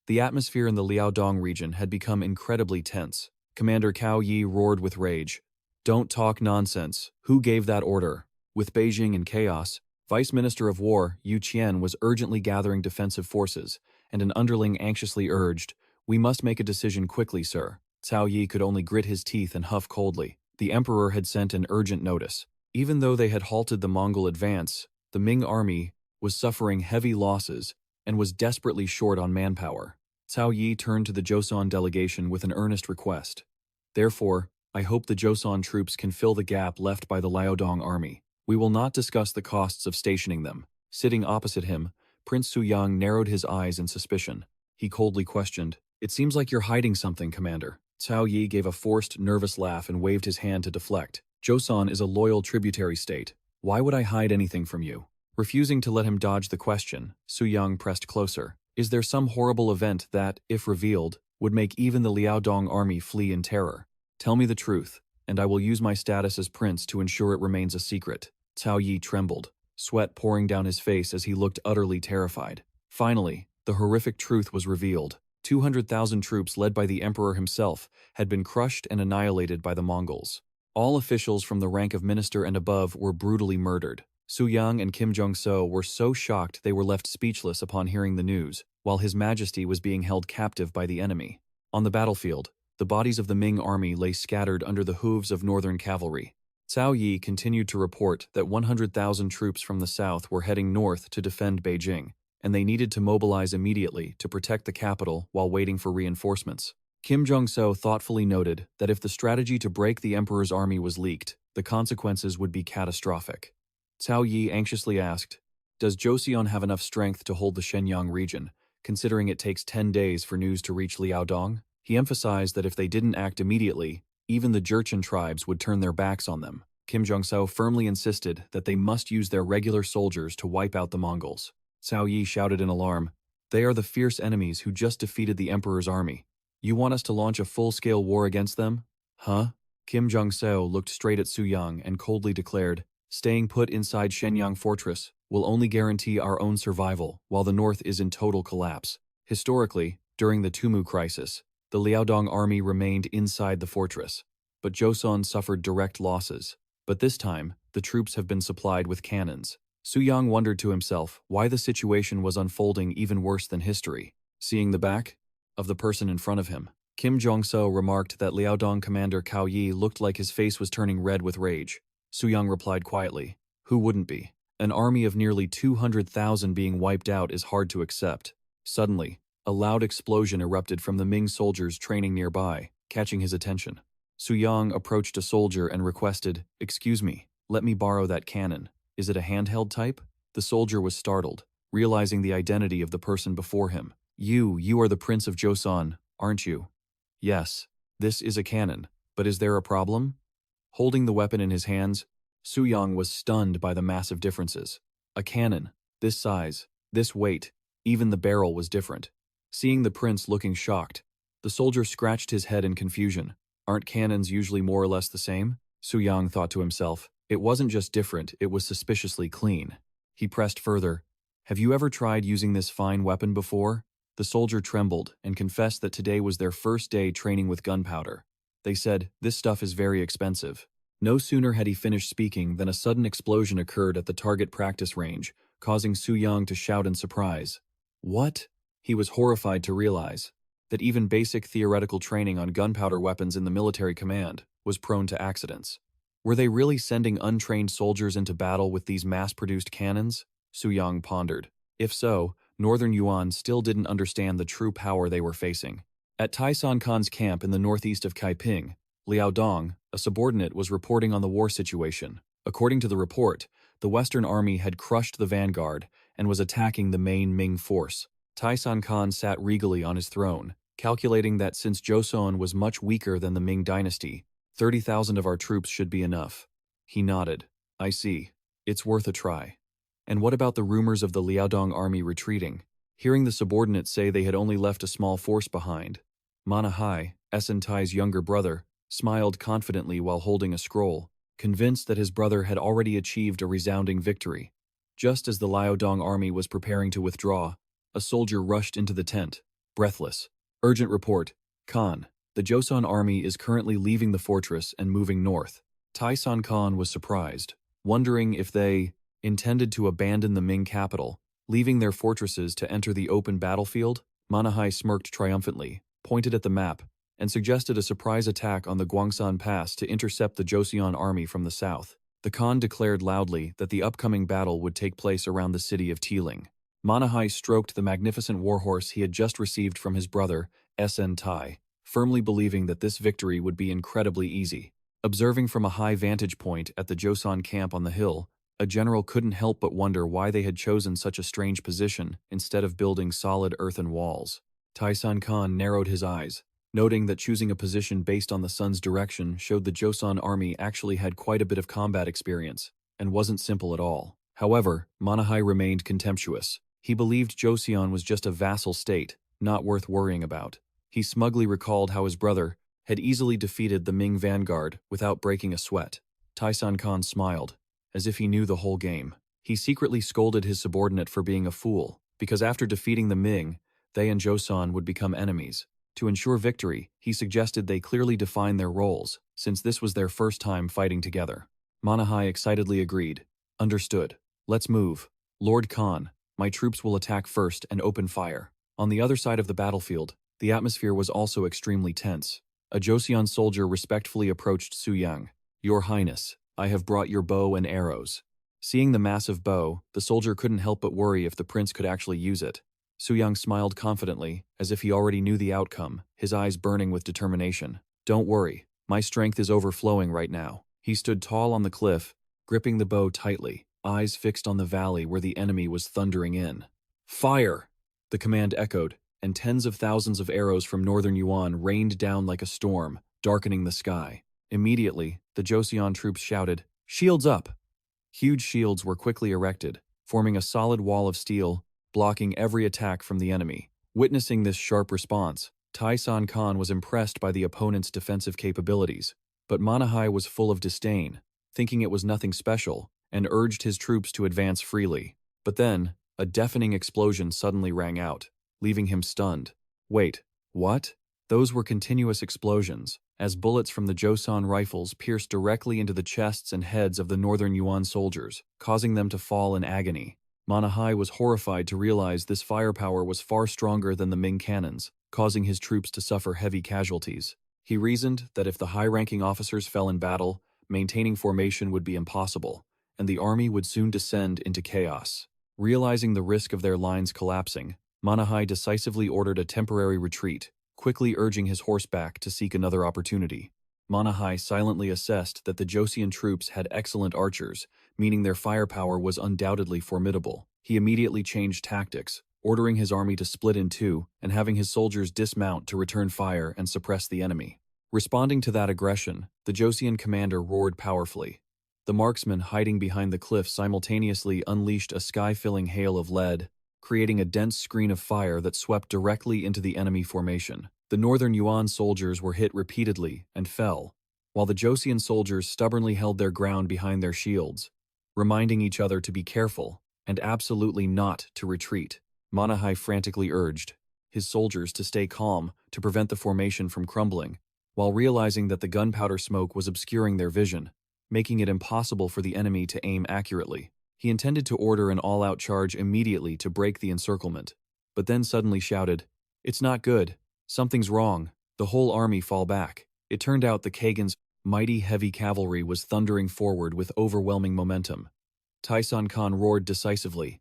The atmosphere in the Liaodong region had become incredibly tense. Commander Cao Yi roared with rage. "Don't talk nonsense. Who gave that order?" With Beijing in chaos, Vice Minister of War Yu Qian was urgently gathering defensive forces, and an underling anxiously urged, "We must make a decision quickly, sir." Cao Yi could only grit his teeth and huff coldly. The emperor had sent an urgent notice. Even though they had halted the Mongol advance, the Ming army was suffering heavy losses and was desperately short on manpower. Cao Yi turned to the Joseon delegation with an earnest request. "Therefore, I hope the Joseon troops can fill the gap left by the Liaodong army. We will not discuss the costs of stationing them." Sitting opposite him, Prince Suyang narrowed his eyes in suspicion. He coldly questioned, "It seems like you're hiding something, Commander." Cao Yi gave a forced, nervous laugh and waved his hand to deflect. "Joseon is a loyal tributary state. Why would I hide anything from you?" Refusing to let him dodge the question, Suyang pressed closer. "Is there some horrible event that, if revealed, would make even the Liaodong army flee in terror? Tell me the truth, and I will use my status as prince to ensure it remains a secret." Cao Yi trembled, sweat pouring down his face as he looked utterly terrified. Finally, the horrific truth was revealed. 200,000 troops led by the emperor himself had been crushed and annihilated by the Mongols. All officials from the rank of minister and above were brutally murdered. Suyang and Kim Jong-so were so shocked they were left speechless upon hearing the news, while His Majesty was being held captive by the enemy. On the battlefield, the bodies of the Ming army lay scattered under the hooves of northern cavalry. Cao Yi continued to report that 100,000 troops from the south were heading north to defend Beijing, and they needed to mobilize immediately to protect the capital while waiting for reinforcements. Kim Jong-so thoughtfully noted that if the strategy to break the emperor's army was leaked, the consequences would be catastrophic. Cao Yi anxiously asked, "Does Joseon have enough strength to hold the Shenyang region, considering it takes 10 days for news to reach Liaodong?" He emphasized that if they didn't act immediately, even the Jurchen tribes would turn their backs on them. Kim Jong-so firmly insisted that they must use their regular soldiers to wipe out the Mongols. Cao Yi shouted in alarm, "They are the fierce enemies who just defeated the emperor's army. You want us to launch a full-scale war against them? Huh?" Kim Jong-so looked straight at Suyang and coldly declared, "Staying put inside Shenyang Fortress will only guarantee our own survival while the north is in total collapse." Historically, during the Tumu crisis, the Liaodong army remained inside the fortress, but Joseon suffered direct losses. But this time, the troops have been supplied with cannons. Suyang wondered to himself why the situation was unfolding even worse than history. Seeing the back of the person in front of him, Kim Jong-so remarked that Liaodong commander Cao Yi looked like his face was turning red with rage. Suyang replied quietly, "Who wouldn't be? An army of nearly 200,000 being wiped out is hard to accept." Suddenly, a loud explosion erupted from the Ming soldiers training nearby, catching his attention. Suyang approached a soldier and requested, "Excuse me, let me borrow that cannon. Is it a handheld type?" The soldier was startled, realizing the identity of the person before him. You are the Prince of Joseon, aren't you?" "Yes, this is a cannon, but is there a problem?" Holding the weapon in his hands, Suyang was stunned by the massive differences. A cannon, this size, this weight, even the barrel was different. Seeing the prince looking shocked, the soldier scratched his head in confusion. "Aren't cannons usually more or less the same?" Suyang thought to himself. It wasn't just different, it was suspiciously clean. He pressed further. "Have you ever tried using this fine weapon before?" The soldier trembled and confessed that today was their first day training with gunpowder. They said, "This stuff is very expensive." No sooner had he finished speaking than a sudden explosion occurred at the target practice range, causing Suyang to shout in surprise. "What?" He was horrified to realize that even basic theoretical training on gunpowder weapons in the military command was prone to accidents. Were they really sending untrained soldiers into battle with these mass-produced cannons? Suyang pondered. If so, Northern Yuan still didn't understand the true power they were facing. At Taisan Khan's camp in the northeast of Kaiping, Liao Dong, a subordinate, was reporting on the war situation. According to the report, the Western Army had crushed the vanguard and was attacking the main Ming force. Taisan Khan sat regally on his throne, calculating that since Joseon was much weaker than the Ming dynasty, 30,000 of our troops should be enough. He nodded. "I see. It's worth a try." "And what about the rumors of the Liaodong army retreating?" Hearing the subordinates say they had only left a small force behind, Manhwa, Tai's younger brother, smiled confidently while holding a scroll, convinced that his brother had already achieved a resounding victory. Just as the Liaodong army was preparing to withdraw, a soldier rushed into the tent, breathless. Urgent report, Khan. The Joseon army is currently leaving the fortress and moving north. Taisan Khan was surprised, wondering if they intended to abandon the Ming capital, leaving their fortresses to enter the open battlefield. Manhwa smirked triumphantly, pointed at the map, and suggested a surprise attack on the Gwangshan Pass to intercept the Joseon army from the south. The Khan declared loudly that the upcoming battle would take place around the city of Teeling. Manhwa stroked the magnificent warhorse he had just received from his brother, Tai, firmly believing that this victory would be incredibly easy. Observing from a high vantage point at the Joseon camp on the hill, a general couldn't help but wonder why they had chosen such a strange position instead of building solid earthen walls. Taisan Khan narrowed his eyes, noting that choosing a position based on the sun's direction showed the Joseon army actually had quite a bit of combat experience, and wasn't simple at all. However, Manhwa remained contemptuous. He believed Joseon was just a vassal state, not worth worrying about. He smugly recalled how his brother had easily defeated the Ming vanguard without breaking a sweat. Taisan Khan smiled, as if he knew the whole game. He secretly scolded his subordinate for being a fool, because after defeating the Ming, they and Joseon would become enemies. To ensure victory, he suggested they clearly define their roles, since this was their first time fighting together. Manhwa excitedly agreed. Understood. Let's move. Lord Khan, my troops will attack first and open fire. On the other side of the battlefield, the atmosphere was also extremely tense. A Joseon soldier respectfully approached Suyang. Your Highness, I have brought your bow and arrows. Seeing the massive bow, the soldier couldn't help but worry if the prince could actually use it. Suyang smiled confidently, as if he already knew the outcome, his eyes burning with determination. Don't worry, my strength is overflowing right now. He stood tall on the cliff, gripping the bow tightly, eyes fixed on the valley where the enemy was thundering in. Fire! The command echoed, and tens of thousands of arrows from northern Yuan rained down like a storm, darkening the sky. Immediately, the Joseon troops shouted, "Shields up!" Huge shields were quickly erected, forming a solid wall of steel, blocking every attack from the enemy. Witnessing this sharp response, Taisan Khan was impressed by the opponent's defensive capabilities, but Manhwa was full of disdain, thinking it was nothing special, and urged his troops to advance freely. But then, a deafening explosion suddenly rang out, leaving him stunned. Wait, what? Those were continuous explosions, as bullets from the Joseon rifles pierced directly into the chests and heads of the northern Yuan soldiers, causing them to fall in agony. Manhwa was horrified to realize this firepower was far stronger than the Ming cannons, causing his troops to suffer heavy casualties. He reasoned that if the high-ranking officers fell in battle, maintaining formation would be impossible, and the army would soon descend into chaos. Realizing the risk of their lines collapsing, Manhwa decisively ordered a temporary retreat, quickly urging his horse back to seek another opportunity. Manhwa silently assessed that the Joseon troops had excellent archers, meaning their firepower was undoubtedly formidable. He immediately changed tactics, ordering his army to split in two and having his soldiers dismount to return fire and suppress the enemy. Responding to that aggression, the Joseon commander roared powerfully. The marksmen hiding behind the cliff simultaneously unleashed a sky-filling hail of lead, creating a dense screen of fire that swept directly into the enemy formation. The northern Yuan soldiers were hit repeatedly and fell, while the Joseon soldiers stubbornly held their ground behind their shields, reminding each other to be careful and absolutely not to retreat. Manhwa frantically urged his soldiers to stay calm to prevent the formation from crumbling, while realizing that the gunpowder smoke was obscuring their vision, making it impossible for the enemy to aim accurately. He intended to order an all-out charge immediately to break the encirclement, but then suddenly shouted, "It's not good. Something's wrong. The whole army fall back." It turned out the Kagan's mighty heavy cavalry was thundering forward with overwhelming momentum. Taisan Khan roared decisively,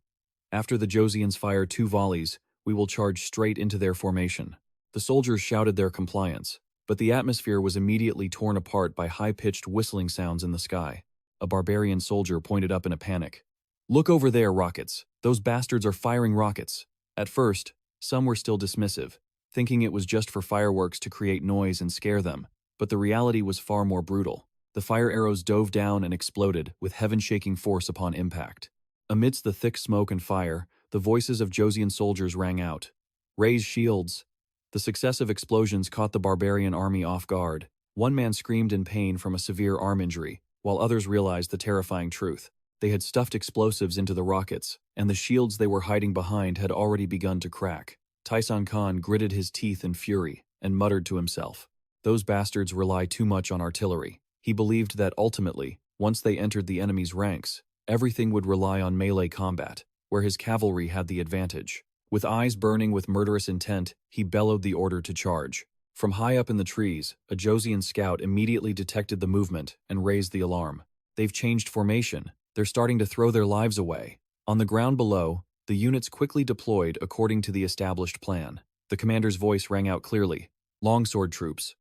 "After the Joseons fire 2 volleys, we will charge straight into their formation." The soldiers shouted their compliance, but the atmosphere was immediately torn apart by high-pitched whistling sounds in the sky. A barbarian soldier pointed up in a panic. "Look over there, rockets. Those bastards are firing rockets." At first, some were still dismissive, thinking it was just for fireworks to create noise and scare them, but the reality was far more brutal. The fire arrows dove down and exploded with heaven-shaking force upon impact. Amidst the thick smoke and fire, the voices of Joseon soldiers rang out. "Raise shields! The successive explosions caught the barbarian army off guard. One man screamed in pain from a severe arm injury, while others realized the terrifying truth. They had stuffed explosives into the rockets, and the shields they were hiding behind had already begun to crack. Taisan Khan gritted his teeth in fury and muttered to himself, "Those bastards rely too much on artillery." He believed that ultimately, once they entered the enemy's ranks, everything would rely on melee combat, where his cavalry had the advantage. With eyes burning with murderous intent, he bellowed the order to charge. From high up in the trees, a Joseon scout immediately detected the movement and raised the alarm. "They've changed formation. They're starting to throw their lives away." On the ground below, the units quickly deployed according to the established plan. The commander's voice rang out clearly. Longsword troops,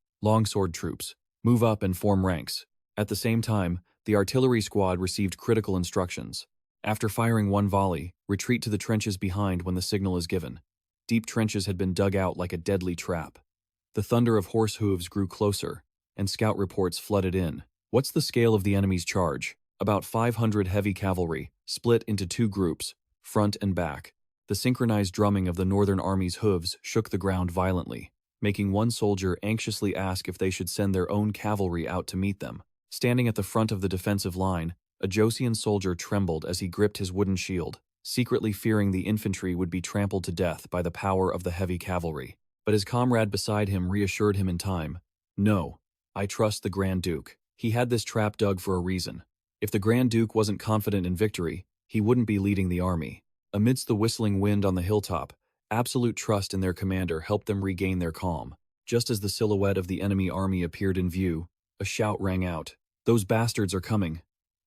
move up and form ranks." At the same time, the artillery squad received critical instructions. After firing one volley, retreat to the trenches behind when the signal is given. Deep trenches had been dug out like a deadly trap. The thunder of horse hooves grew closer, and scout reports flooded in. What's the scale of the enemy's charge? About 500 heavy cavalry, split into two groups, front and back. The synchronized drumming of the Northern Army's hooves shook the ground violently, making one soldier anxiously ask if they should send their own cavalry out to meet them. Standing at the front of the defensive line, a Joseon soldier trembled as he gripped his wooden shield, secretly fearing the infantry would be trampled to death by the power of the heavy cavalry. But his comrade beside him reassured him in time. "No, I trust the Grand Duke. He had this trap dug for a reason. If the Grand Duke wasn't confident in victory, he wouldn't be leading the army." Amidst the whistling wind on the hilltop, absolute trust in their commander helped them regain their calm. Just as the silhouette of the enemy army appeared in view, a shout rang out. "Those bastards are coming.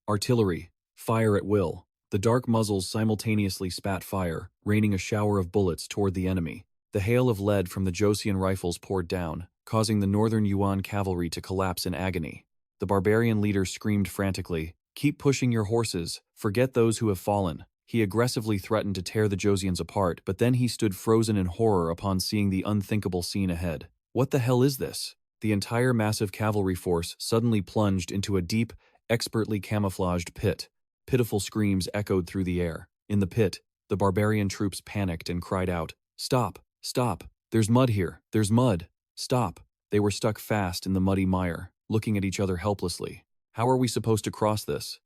Artillery, fire at will." The dark muzzles simultaneously spat fire, raining a shower of bullets toward the enemy. The hail of lead from the Joseon rifles poured down, causing the Northern Yuan cavalry to collapse in agony. The barbarian leader screamed frantically, "Keep pushing your horses, forget those who have fallen." He aggressively threatened to tear the Joseons apart, but then he stood frozen in horror upon seeing the unthinkable scene ahead. What the hell is this? The entire massive cavalry force suddenly plunged into a deep, expertly camouflaged pit. Pitiful screams echoed through the air. In the pit, the barbarian troops panicked and cried out, "Stop! Stop! There's mud here! There's mud! Stop!" They were stuck fast in the muddy mire, looking at each other helplessly. How are we supposed to cross this?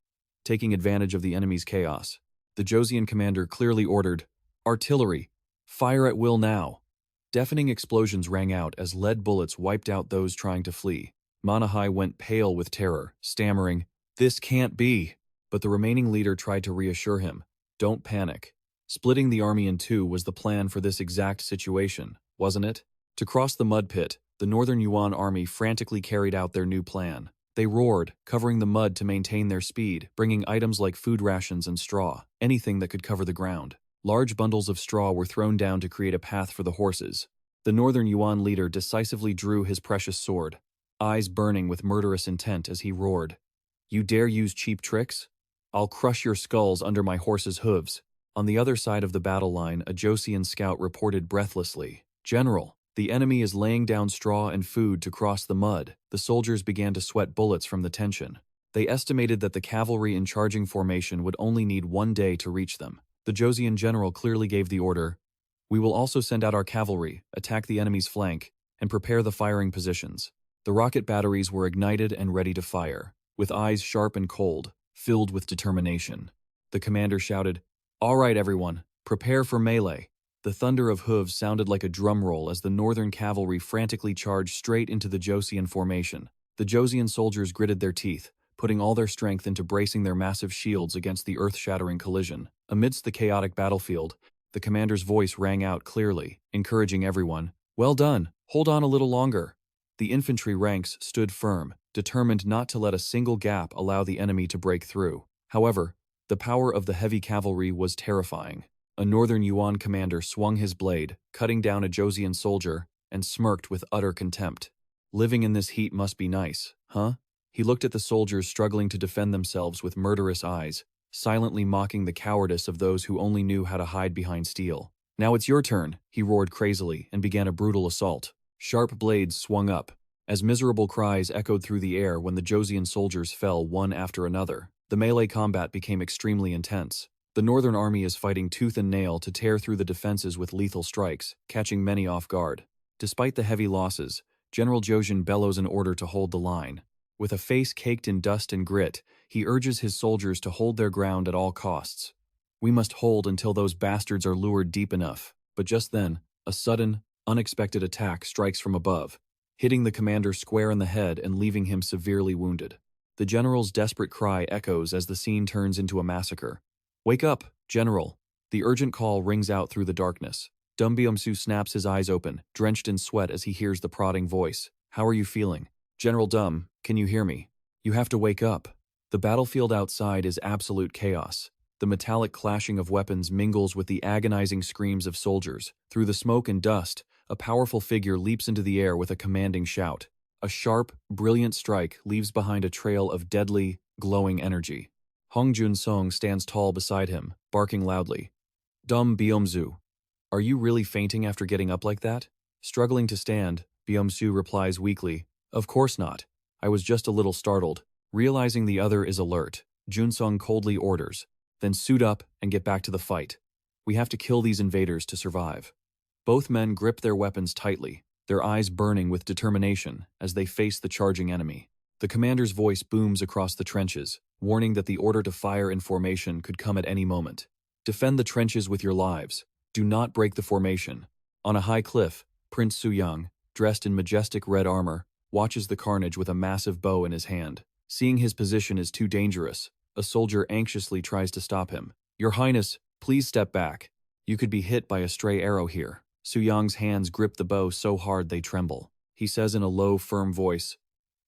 Taking advantage of the enemy's chaos, the Joseon commander clearly ordered, "Artillery! Fire at will now!" Deafening explosions rang out as lead bullets wiped out those trying to flee. Manhwa went pale with terror, stammering, "This can't be." But the remaining leader tried to reassure him, "Don't panic. Splitting the army in two was the plan for this exact situation, wasn't it?" To cross the mud pit, the Northern Yuan army frantically carried out their new plan. They roared, covering the mud to maintain their speed, bringing items like food rations and straw, anything that could cover the ground. Large bundles of straw were thrown down to create a path for the horses. The Northern Yuan leader decisively drew his precious sword, eyes burning with murderous intent as he roared, "You dare use cheap tricks? I'll crush your skulls under my horse's hooves." On the other side of the battle line, a Joseon scout reported breathlessly, "General, the enemy is laying down straw and food to cross the mud." The soldiers began to sweat bullets from the tension. They estimated that the cavalry in charging formation would only need 1 day to reach them. The Joseon general clearly gave the order, "We will also send out our cavalry, attack the enemy's flank, and prepare the firing positions." The rocket batteries were ignited and ready to fire. With eyes sharp and cold, filled with determination, the commander shouted, "All right, everyone, prepare for melee." The thunder of hooves sounded like a drum roll as the Northern cavalry frantically charged straight into the Joseon formation. The Joseon soldiers gritted their teeth, putting all their strength into bracing their massive shields against the earth-shattering collision. Amidst the chaotic battlefield, the commander's voice rang out clearly, encouraging everyone, "Well done, hold on a little longer." The infantry ranks stood firm, determined not to let a single gap allow the enemy to break through. However, the power of the heavy cavalry was terrifying. A Northern Yuan commander swung his blade, cutting down a Joseon soldier, and smirked with utter contempt. "Living in this heat must be nice, huh?" He looked at the soldiers struggling to defend themselves with murderous eyes, silently mocking the cowardice of those who only knew how to hide behind steel. "Now it's your turn," he roared crazily and began a brutal assault. Sharp blades swung up, as miserable cries echoed through the air when the Joseon soldiers fell one after another. The melee combat became extremely intense. The Northern Army is fighting tooth and nail to tear through the defenses with lethal strikes, catching many off guard. Despite the heavy losses, General Joseon bellows an order to hold the line. With a face caked in dust and grit, he urges his soldiers to hold their ground at all costs. We must hold until those bastards are lured deep enough. But just then, a sudden, unexpected attack strikes from above, hitting the commander square in the head and leaving him severely wounded. The general's desperate cry echoes as the scene turns into a massacre. "Wake up, General!" The urgent call rings out through the darkness. Dum Byum-soo snaps his eyes open, drenched in sweat as he hears the prodding voice. "How are you feeling?" "General Dum, can you hear me? You have to wake up." The battlefield outside is absolute chaos. The metallic clashing of weapons mingles with the agonizing screams of soldiers. Through the smoke and dust, a powerful figure leaps into the air with a commanding shout. A sharp, brilliant strike leaves behind a trail of deadly, glowing energy. Hong Jun-sung stands tall beside him, barking loudly. "Dum Byum-soo, are you really fainting after getting up like that?" Struggling to stand, Byum-soo replies weakly, "Of course not. I was just a little startled." Realizing the other is alert, Jun-sung coldly orders, "Then suit up and get back to the fight. We have to kill these invaders to survive." Both men grip their weapons tightly, their eyes burning with determination as they face the charging enemy. The commander's voice booms across the trenches, warning that the order to fire in formation could come at any moment. "Defend the trenches with your lives. Do not break the formation." On a high cliff, Prince Suyang, dressed in majestic red armor, watches the carnage with a massive bow in his hand. Seeing his position is too dangerous, a soldier anxiously tries to stop him. "Your Highness, please step back. You could be hit by a stray arrow here." Suyang's hands grip the bow so hard they tremble. He says in a low, firm voice,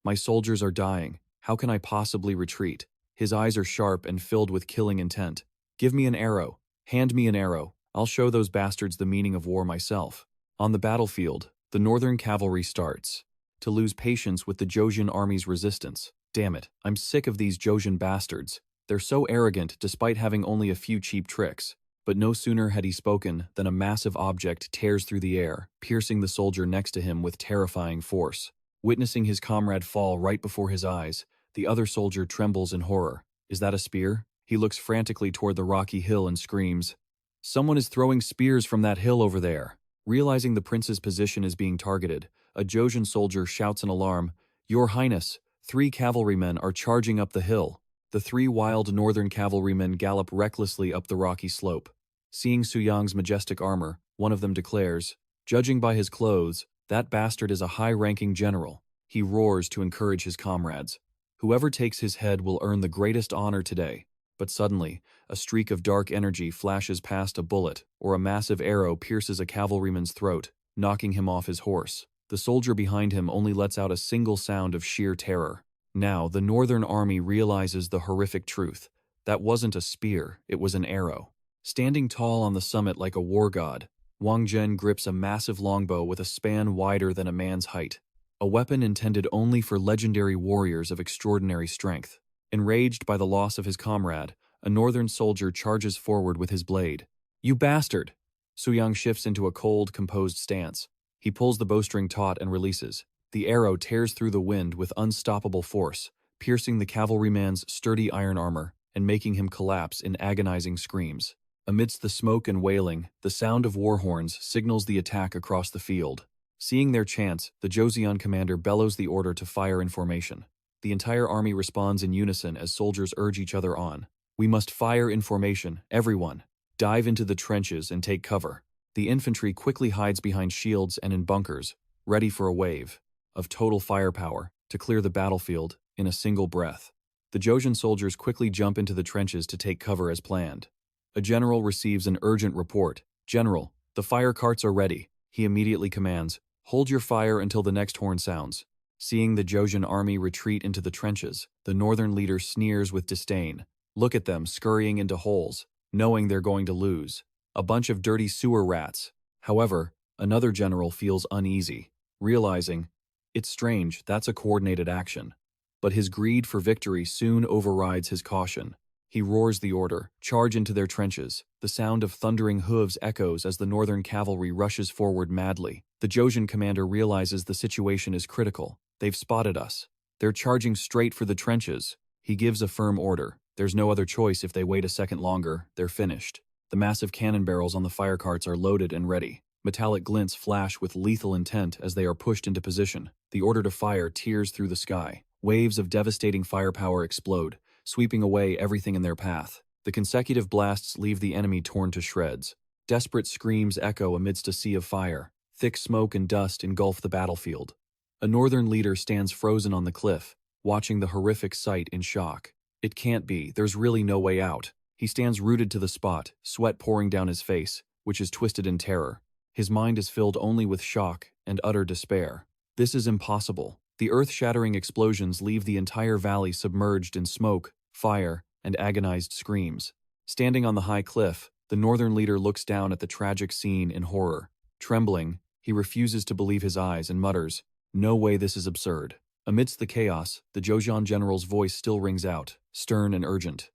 "My soldiers are dying. How can I possibly retreat?" His eyes are sharp and filled with killing intent. "Give me an arrow. Hand me an arrow. I'll show those bastards the meaning of war myself." On the battlefield, the Northern cavalry starts to lose patience with the Joseon army's resistance. "Damn it, I'm sick of these Joseon bastards. They're so arrogant despite having only a few cheap tricks." But no sooner had he spoken than a massive object tears through the air, piercing the soldier next to him with terrifying force. Witnessing his comrade fall right before his eyes, the other soldier trembles in horror. Is that a spear? He looks frantically toward the rocky hill and screams, "Someone is throwing spears from that hill over there." Realizing the prince's position is being targeted, a Joseon soldier shouts in alarm, "Your Highness, 3 cavalrymen are charging up the hill." The 3 wild northern cavalrymen gallop recklessly up the rocky slope. Seeing Suyang's majestic armor, one of them declares, "Judging by his clothes, that bastard is a high-ranking general." He roars to encourage his comrades. "Whoever takes his head will earn the greatest honor today." But suddenly, a streak of dark energy flashes past a bullet, or a massive arrow pierces a cavalryman's throat, knocking him off his horse. The soldier behind him only lets out a single sound of sheer terror. Now, the Northern Army realizes the horrific truth. That wasn't a spear, it was an arrow. Standing tall on the summit like a war god, Wang Zhen grips a massive longbow with a span wider than a man's height, a weapon intended only for legendary warriors of extraordinary strength. Enraged by the loss of his comrade, a northern soldier charges forward with his blade. "You bastard!" Suyang shifts into a cold, composed stance. He pulls the bowstring taut and releases. The arrow tears through the wind with unstoppable force, piercing the cavalryman's sturdy iron armor and making him collapse in agonizing screams. Amidst the smoke and wailing, the sound of war horns signals the attack across the field. Seeing their chance, the Joseon commander bellows the order to fire in formation. The entire army responds in unison as soldiers urge each other on. "We must fire in formation, everyone. Dive into the trenches and take cover." The infantry quickly hides behind shields and in bunkers, ready for a wave of total firepower to clear the battlefield in a single breath. The Joseon soldiers quickly jump into the trenches to take cover as planned. A general receives an urgent report. "General, the fire carts are ready." He immediately commands, "Hold your fire until the next horn sounds." Seeing the Joseon army retreat into the trenches, the northern leader sneers with disdain. Look at them scurrying into holes, knowing they're going to lose. A bunch of dirty sewer rats. However, another general feels uneasy, realizing, it's strange, that's a coordinated action. But his greed for victory soon overrides his caution. He roars the order, "Charge into their trenches." The sound of thundering hooves echoes as the northern cavalry rushes forward madly. The Joseon commander realizes the situation is critical. They've spotted us. They're charging straight for the trenches. He gives a firm order. There's no other choice. If they wait a second longer, they're finished. The massive cannon barrels on the fire carts are loaded and ready. Metallic glints flash with lethal intent as they are pushed into position. The order to fire tears through the sky. Waves of devastating firepower explode, sweeping away everything in their path. The consecutive blasts leave the enemy torn to shreds. Desperate screams echo amidst a sea of fire. Thick smoke and dust engulf the battlefield. A northern leader stands frozen on the cliff, watching the horrific sight in shock. It can't be, there's really no way out. He stands rooted to the spot, sweat pouring down his face, which is twisted in terror. His mind is filled only with shock and utter despair. This is impossible. The earth-shattering explosions leave the entire valley submerged in smoke, fire, and agonized screams. Standing on the high cliff, the northern leader looks down at the tragic scene in horror. Trembling, he refuses to believe his eyes and mutters, "No way, this is absurd." Amidst the chaos, the Joseon general's voice still rings out, stern and urgent.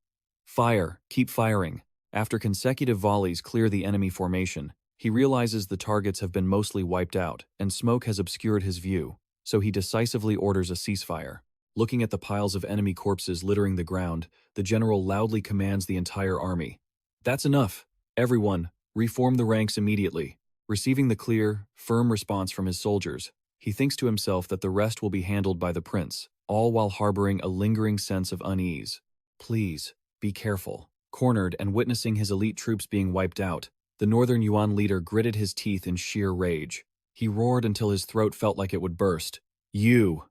"Fire, keep firing." After consecutive volleys clear the enemy formation, he realizes the targets have been mostly wiped out, and smoke has obscured his view, so he decisively orders a ceasefire. Looking at the piles of enemy corpses littering the ground, the general loudly commands the entire army. "That's enough. Everyone, reform the ranks immediately." Receiving the clear, firm response from his soldiers, he thinks to himself that the rest will be handled by the prince, all while harboring a lingering sense of unease. Please, be careful. Cornered and witnessing his elite troops being wiped out, the Northern Yuan leader gritted his teeth in sheer rage. He roared until his throat felt like it would burst. You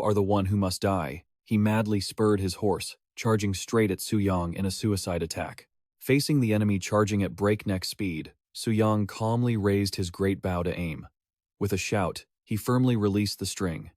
are the one who must die." He madly spurred his horse, charging straight at Suyang in a suicide attack. Facing the enemy charging at breakneck speed, Suyang calmly raised his great bow to aim. With a shout, he firmly released the string.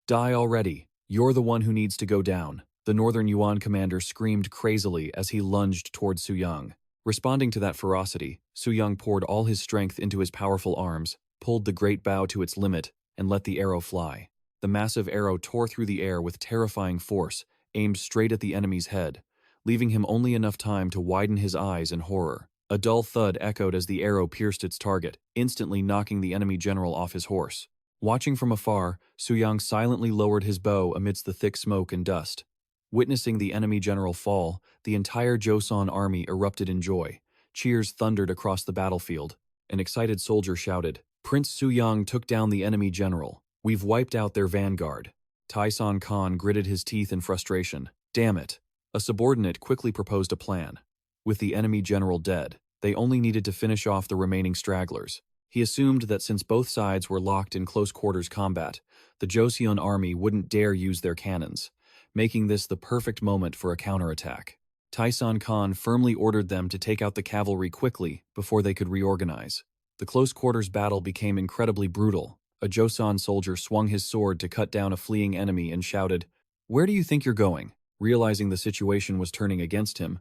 "Die already. You're the one who needs to go down," the Northern Yuan commander screamed crazily as he lunged toward Suyang. Responding to that ferocity, Suyang poured all his strength into his powerful arms, pulled the great bow to its limit, and let the arrow fly. The massive arrow tore through the air with terrifying force, aimed straight at the enemy's head, leaving him only enough time to widen his eyes in horror. A dull thud echoed as the arrow pierced its target, instantly knocking the enemy general off his horse. Watching from afar, Suyang silently lowered his bow amidst the thick smoke and dust. Witnessing the enemy general fall, the entire Joseon army erupted in joy. Cheers thundered across the battlefield. An excited soldier shouted, "Prince Suyang took down the enemy general. We've wiped out their vanguard." Taesan Khan gritted his teeth in frustration. Damn it. A subordinate quickly proposed a plan. With the enemy general dead, they only needed to finish off the remaining stragglers. He assumed that since both sides were locked in close-quarters combat, the Joseon army wouldn't dare use their cannons, making this the perfect moment for a counterattack. Taesan Khan firmly ordered them to take out the cavalry quickly before they could reorganize. The close-quarters battle became incredibly brutal. A Joseon soldier swung his sword to cut down a fleeing enemy and shouted, "Where do you think you're going?" Realizing the situation was turning against him,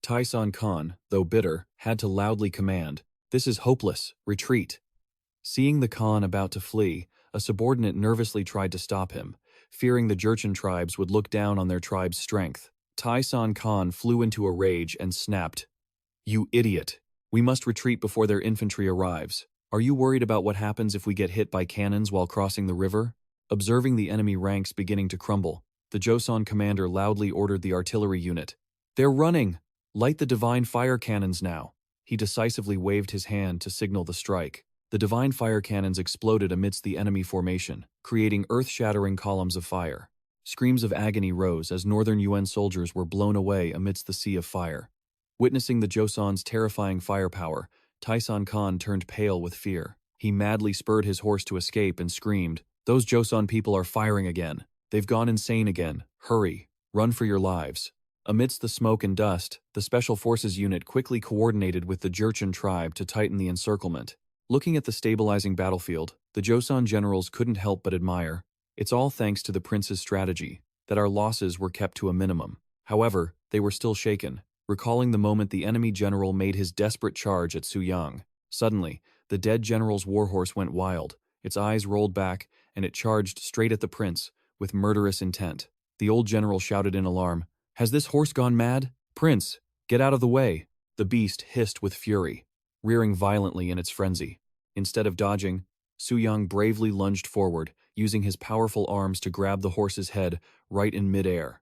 Taesan Khan, though bitter, had to loudly command, "This is hopeless, retreat." Seeing the Khan about to flee, a subordinate nervously tried to stop him, fearing the Jurchen tribes would look down on their tribe's strength. Taesan Khan flew into a rage and snapped, "You idiot! We must retreat before their infantry arrives. Are you worried about what happens if we get hit by cannons while crossing the river?" Observing the enemy ranks beginning to crumble, the Joseon commander loudly ordered the artillery unit, "They're running! Light the divine fire cannons now." He decisively waved his hand to signal the strike. The divine fire cannons exploded amidst the enemy formation, creating earth-shattering columns of fire. Screams of agony rose as Northern UN soldiers were blown away amidst the sea of fire. Witnessing the Joseon's terrifying firepower, Taesan Khan turned pale with fear. He madly spurred his horse to escape and screamed, "Those Joseon people are firing again. They've gone insane again. Hurry, run for your lives." Amidst the smoke and dust, the Special Forces unit quickly coordinated with the Jurchen tribe to tighten the encirclement. Looking at the stabilizing battlefield, the Joseon generals couldn't help but admire. It's all thanks to the prince's strategy that our losses were kept to a minimum. However, they were still shaken, recalling the moment the enemy general made his desperate charge at Suyang. Suddenly, the dead general's warhorse went wild. Its eyes rolled back, and it charged straight at the prince, with murderous intent. The old general shouted in alarm, "Has this horse gone mad? Prince, get out of the way!" The beast hissed with fury, rearing violently in its frenzy. Instead of dodging, Suyang bravely lunged forward, using his powerful arms to grab the horse's head right in midair.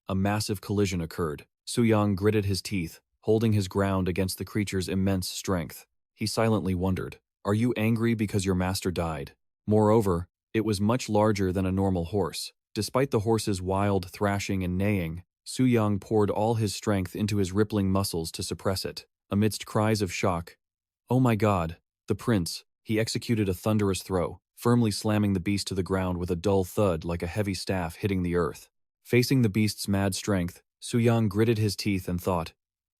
A massive collision occurred. Suyang gritted his teeth, holding his ground against the creature's immense strength. He silently wondered, Are you angry because your master died? Moreover, it was much larger than a normal horse. Despite the horse's wild thrashing and neighing, Suyang poured all his strength into his rippling muscles to suppress it. Amidst cries of shock, "Oh my God, the prince!" He executed a thunderous throw, firmly slamming the beast to the ground with a dull thud like a heavy staff hitting the earth. Facing the beast's mad strength, Suyang gritted his teeth and thought,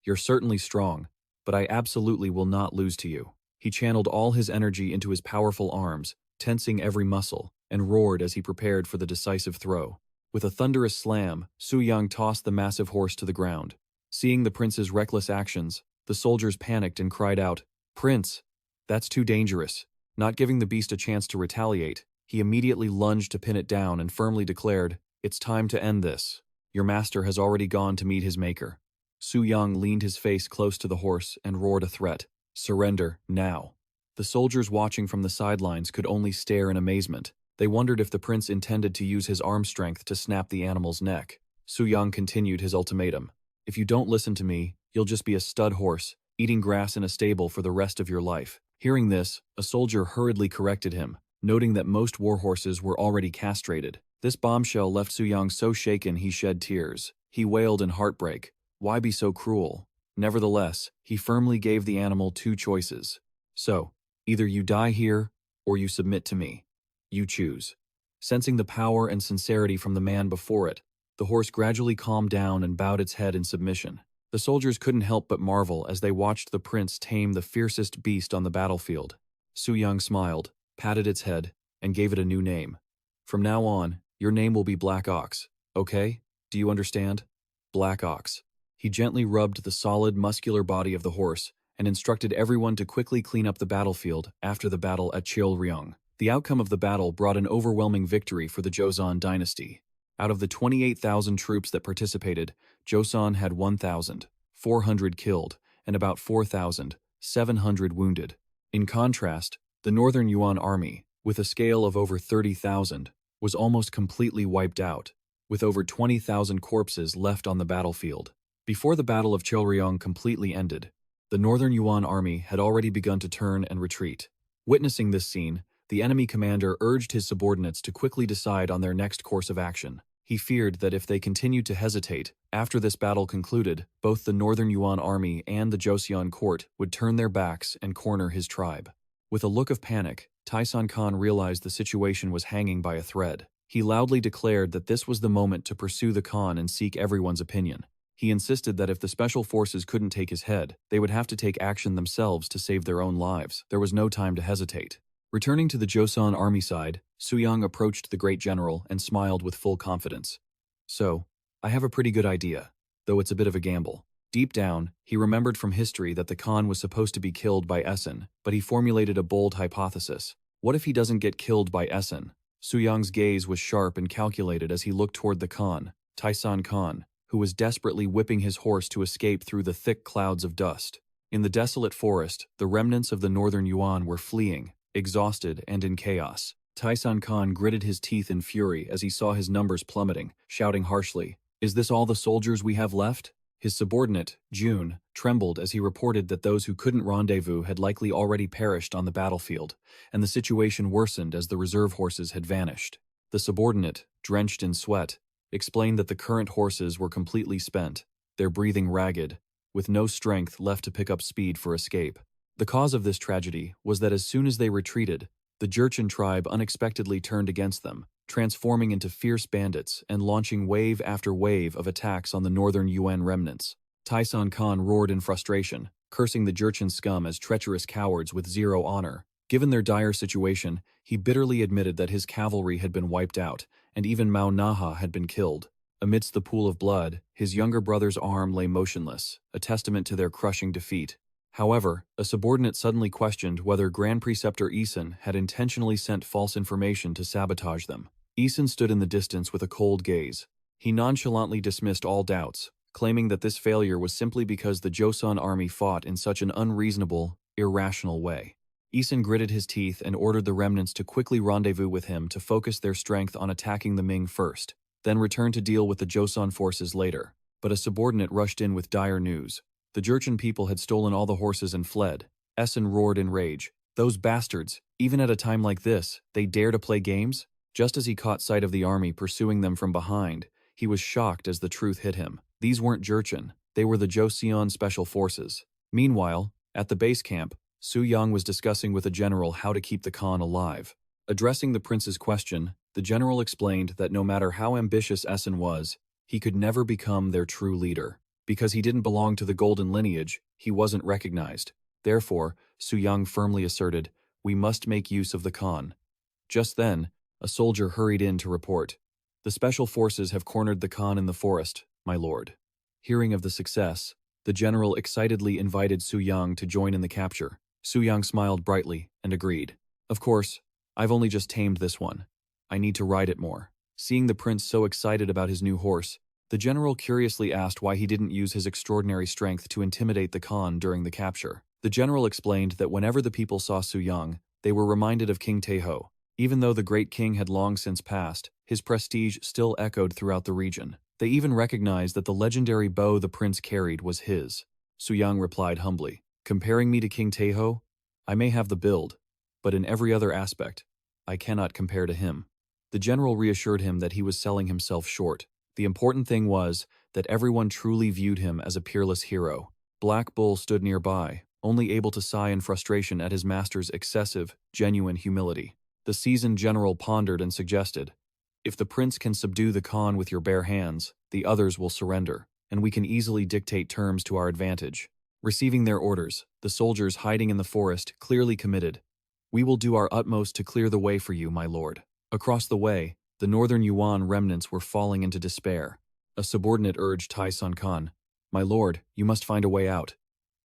"You're certainly strong, but I absolutely will not lose to you." He channeled all his energy into his powerful arms, tensing every muscle, and roared as he prepared for the decisive throw. With a thunderous slam, Suyang tossed the massive horse to the ground. Seeing the prince's reckless actions, the soldiers panicked and cried out, "Prince, that's too dangerous." Not giving the beast a chance to retaliate, he immediately lunged to pin it down and firmly declared, "It's time to end this. Your master has already gone to meet his maker." Suyang leaned his face close to the horse and roared a threat, "Surrender, now." The soldiers watching from the sidelines could only stare in amazement. They wondered if the prince intended to use his arm strength to snap the animal's neck. Suyang continued his ultimatum, "If you don't listen to me, you'll just be a stud horse, eating grass in a stable for the rest of your life." Hearing this, a soldier hurriedly corrected him, noting that most war horses were already castrated. This bombshell left Suyang so shaken he shed tears. He wailed in heartbreak, "Why be so cruel?" Nevertheless, he firmly gave the animal two choices. "So, either you die here, or you submit to me. You choose." Sensing the power and sincerity from the man before it, the horse gradually calmed down and bowed its head in submission. The soldiers couldn't help but marvel as they watched the prince tame the fiercest beast on the battlefield. Suyang smiled, patted its head, and gave it a new name. "From now on, your name will be Black Ox, okay? Do you understand? Black Ox." He gently rubbed the solid, muscular body of the horse and instructed everyone to quickly clean up the battlefield after the battle at Cheolryong. The outcome of the battle brought an overwhelming victory for the Joseon dynasty. Out of the 28,000 troops that participated, Joseon had 1,400 killed and about 4,700 wounded. In contrast, the Northern Yuan army, with a scale of over 30,000, was almost completely wiped out, with over 20,000 corpses left on the battlefield. Before the Battle of Cheolryong completely ended, the Northern Yuan army had already begun to turn and retreat. Witnessing this scene, the enemy commander urged his subordinates to quickly decide on their next course of action. He feared that if they continued to hesitate, after this battle concluded, both the Northern Yuan army and the Joseon court would turn their backs and corner his tribe. With a look of panic, Taisan Khan realized the situation was hanging by a thread. He loudly declared that this was the moment to pursue the Khan and seek everyone's opinion. He insisted that if the special forces couldn't take his head, they would have to take action themselves to save their own lives. There was no time to hesitate. Returning to the Joseon army side, Suyang approached the great general and smiled with full confidence. "So, I have a pretty good idea, though it's a bit of a gamble." Deep down, he remembered from history that the Khan was supposed to be killed by Essen, but he formulated a bold hypothesis. What if he doesn't get killed by Essen? Suyang's gaze was sharp and calculated as he looked toward the Khan, Taisan Khan, who was desperately whipping his horse to escape through the thick clouds of dust. In the desolate forest, the remnants of the Northern Yuan were fleeing, exhausted and in chaos. Taisan Khan gritted his teeth in fury as he saw his numbers plummeting, shouting harshly, "Is this all the soldiers we have left?" His subordinate, June, trembled as he reported that those who couldn't rendezvous had likely already perished on the battlefield, and the situation worsened as the reserve horses had vanished. The subordinate, drenched in sweat, explained that the current horses were completely spent, their breathing ragged, with no strength left to pick up speed for escape. The cause of this tragedy was that as soon as they retreated, the Jurchen tribe unexpectedly turned against them, transforming into fierce bandits and launching wave after wave of attacks on the Northern Yuan remnants. Taisan Khan roared in frustration, cursing the Jurchen scum as treacherous cowards with zero honor. Given their dire situation, he bitterly admitted that his cavalry had been wiped out, and even Mao Naha had been killed. Amidst the pool of blood, his younger brother's arm lay motionless, a testament to their crushing defeat. However, a subordinate suddenly questioned whether Grand Preceptor Eason had intentionally sent false information to sabotage them. Eason stood in the distance with a cold gaze. He nonchalantly dismissed all doubts, claiming that this failure was simply because the Joseon army fought in such an unreasonable, irrational way. Eason gritted his teeth and ordered the remnants to quickly rendezvous with him to focus their strength on attacking the Ming first, then return to deal with the Joseon forces later. But a subordinate rushed in with dire news. The Jurchen people had stolen all the horses and fled. Essen roared in rage, Those bastards, even at a time like this, they dare to play games? Just as he caught sight of the army pursuing them from behind, he was shocked as the truth hit him. These weren't Jurchen, they were the Joseon Special Forces. Meanwhile, at the base camp, Suyang was discussing with a general how to keep the Khan alive. Addressing the prince's question, the general explained that no matter how ambitious Essen was, he could never become their true leader. Because he didn't belong to the golden lineage, he wasn't recognized. Therefore, Suyang firmly asserted, "We must make use of the Khan." Just then, a soldier hurried in to report. "The special forces have cornered the Khan in the forest, my lord." Hearing of the success, the general excitedly invited Suyang to join in the capture. Suyang smiled brightly and agreed. "Of course, I've only just tamed this one. I need to ride it more." Seeing the prince so excited about his new horse, the general curiously asked why he didn't use his extraordinary strength to intimidate the Khan during the capture. The general explained that whenever the people saw Suyang, they were reminded of King Taeho. Even though the great king had long since passed, his prestige still echoed throughout the region. They even recognized that the legendary bow the prince carried was his. Suyang replied humbly, "Comparing me to King Taeho? I may have the build, but in every other aspect, I cannot compare to him." The general reassured him that he was selling himself short. The important thing was that everyone truly viewed him as a peerless hero. Black Bull stood nearby, only able to sigh in frustration at his master's excessive, genuine humility. The seasoned general pondered and suggested, "If the prince can subdue the Khan with your bare hands, the others will surrender, and we can easily dictate terms to our advantage." Receiving their orders, the soldiers hiding in the forest clearly committed. "We will do our utmost to clear the way for you, my lord." Across the way, the northern Yuan remnants were falling into despair. A subordinate urged Tai-Sun Khan, "My lord, you must find a way out.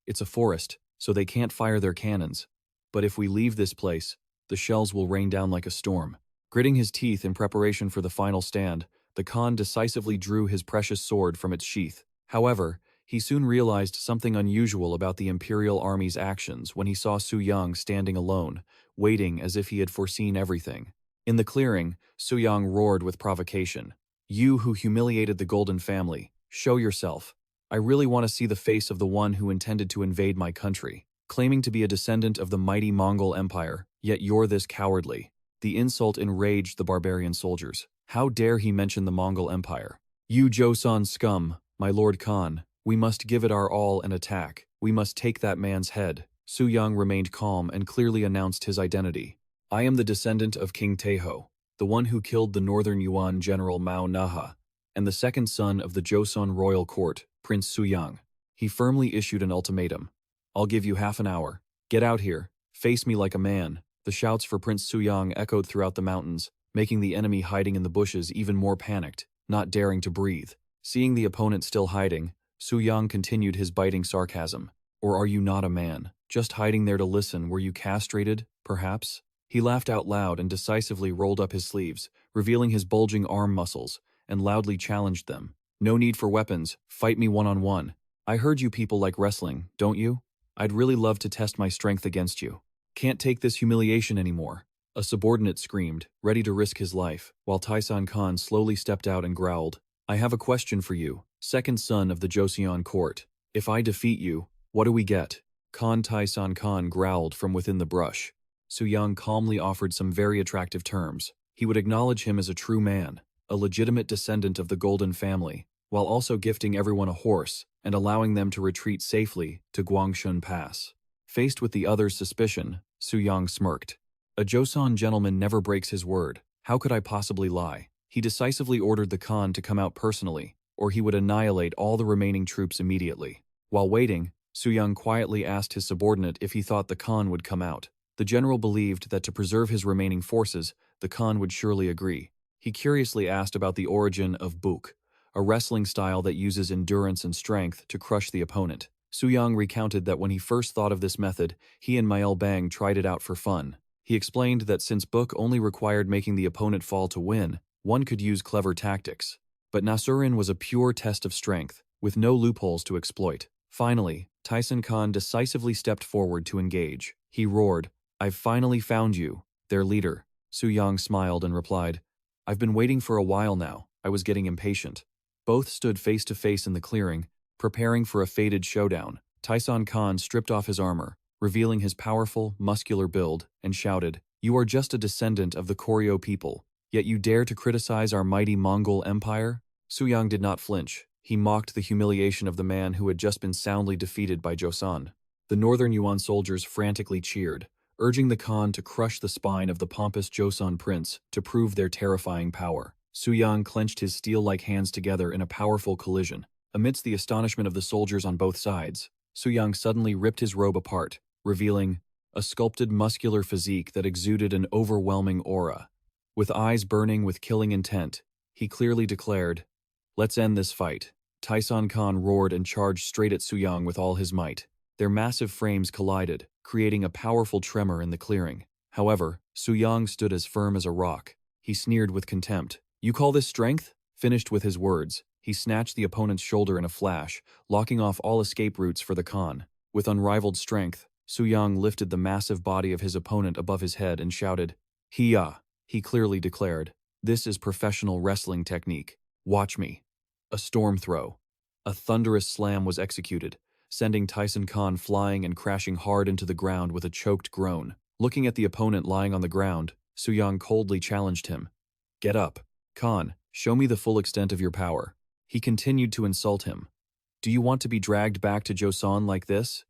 It's a forest, so they can't fire their cannons. But if we leave this place, the shells will rain down like a storm." Gritting his teeth in preparation for the final stand, the Khan decisively drew his precious sword from its sheath. However, he soon realized something unusual about the Imperial Army's actions when he saw Suyang standing alone, waiting as if he had foreseen everything. In the clearing, Suyang roared with provocation, "You who humiliated the Golden Family, show yourself. I really want to see the face of the one who intended to invade my country. Claiming to be a descendant of the mighty Mongol Empire, yet you're this cowardly." The insult enraged the barbarian soldiers. How dare he mention the Mongol Empire? "You Joseon scum, my lord Khan, we must give it our all and attack. We must take that man's head." Suyang remained calm and clearly announced his identity. "I am the descendant of King Taeho, the one who killed the northern Yuan general Mao Naha, and the second son of the Joseon royal court, Prince Suyang." He firmly issued an ultimatum. "I'll give you half an hour. Get out here. Face me like a man." The shouts for Prince Suyang echoed throughout the mountains, making the enemy hiding in the bushes even more panicked, not daring to breathe. Seeing the opponent still hiding, Suyang continued his biting sarcasm. "Or are you not a man? Just hiding there to listen, were you castrated, perhaps?" He laughed out loud and decisively rolled up his sleeves, revealing his bulging arm muscles, and loudly challenged them. "No need for weapons, fight me one-on-one. I heard you people like wrestling, don't you? I'd really love to test my strength against you. Can't take this humiliation anymore." A subordinate screamed, ready to risk his life, while Tai-Sun Khan slowly stepped out and growled, "I have a question for you, second son of the Joseon court. If I defeat you, what do we get?" Tai-Sun Khan growled from within the brush. Suyang calmly offered some very attractive terms. He would acknowledge him as a true man, a legitimate descendant of the Golden Family, while also gifting everyone a horse and allowing them to retreat safely to Guangshun Pass. Faced with the other's suspicion, Suyang smirked. "A Joseon gentleman never breaks his word. How could I possibly lie?" He decisively ordered the Khan to come out personally, or he would annihilate all the remaining troops immediately. While waiting, Suyang quietly asked his subordinate if he thought the Khan would come out. The general believed that to preserve his remaining forces, the Khan would surely agree. He curiously asked about the origin of Buk, a wrestling style that uses endurance and strength to crush the opponent. Suyang recounted that when he first thought of this method, he and Mael Bang tried it out for fun. He explained that since Buk only required making the opponent fall to win, one could use clever tactics. But Nasurin was a pure test of strength, with no loopholes to exploit. Finally, Tai-Sun Khan decisively stepped forward to engage. He roared, "I've finally found you, their leader." Suyang smiled and replied, "I've been waiting for a while now. I was getting impatient." Both stood face to face in the clearing, preparing for a fated showdown. Tai-Sun Khan stripped off his armor, revealing his powerful, muscular build, and shouted, "You are just a descendant of the Koryo people, yet you dare to criticize our mighty Mongol empire?" Suyang did not flinch. He mocked the humiliation of the man who had just been soundly defeated by Joseon. The northern Yuan soldiers frantically cheered, urging the Khan to crush the spine of the pompous Joseon prince to prove their terrifying power. Suyang clenched his steel-like hands together in a powerful collision. Amidst the astonishment of the soldiers on both sides, Suyang suddenly ripped his robe apart, revealing a sculpted muscular physique that exuded an overwhelming aura. With eyes burning with killing intent, he clearly declared, "Let's end this fight." Tyson Khan roared and charged straight at Suyang with all his might. Their massive frames collided, creating a powerful tremor in the clearing. However, Suyang stood as firm as a rock. He sneered with contempt. "You call this strength?" Finished with his words, he snatched the opponent's shoulder in a flash, locking off all escape routes for the Khan. With unrivaled strength, Suyang lifted the massive body of his opponent above his head and shouted, "Hiya!" He clearly declared, "This is professional wrestling technique. Watch me." A storm throw. A thunderous slam was executed, sending Tyson Khan flying and crashing hard into the ground with a choked groan. Looking at the opponent lying on the ground, Suyang coldly challenged him. "Get up. Khan, show me the full extent of your power." He continued to insult him. "Do you want to be dragged back to Joseon like this?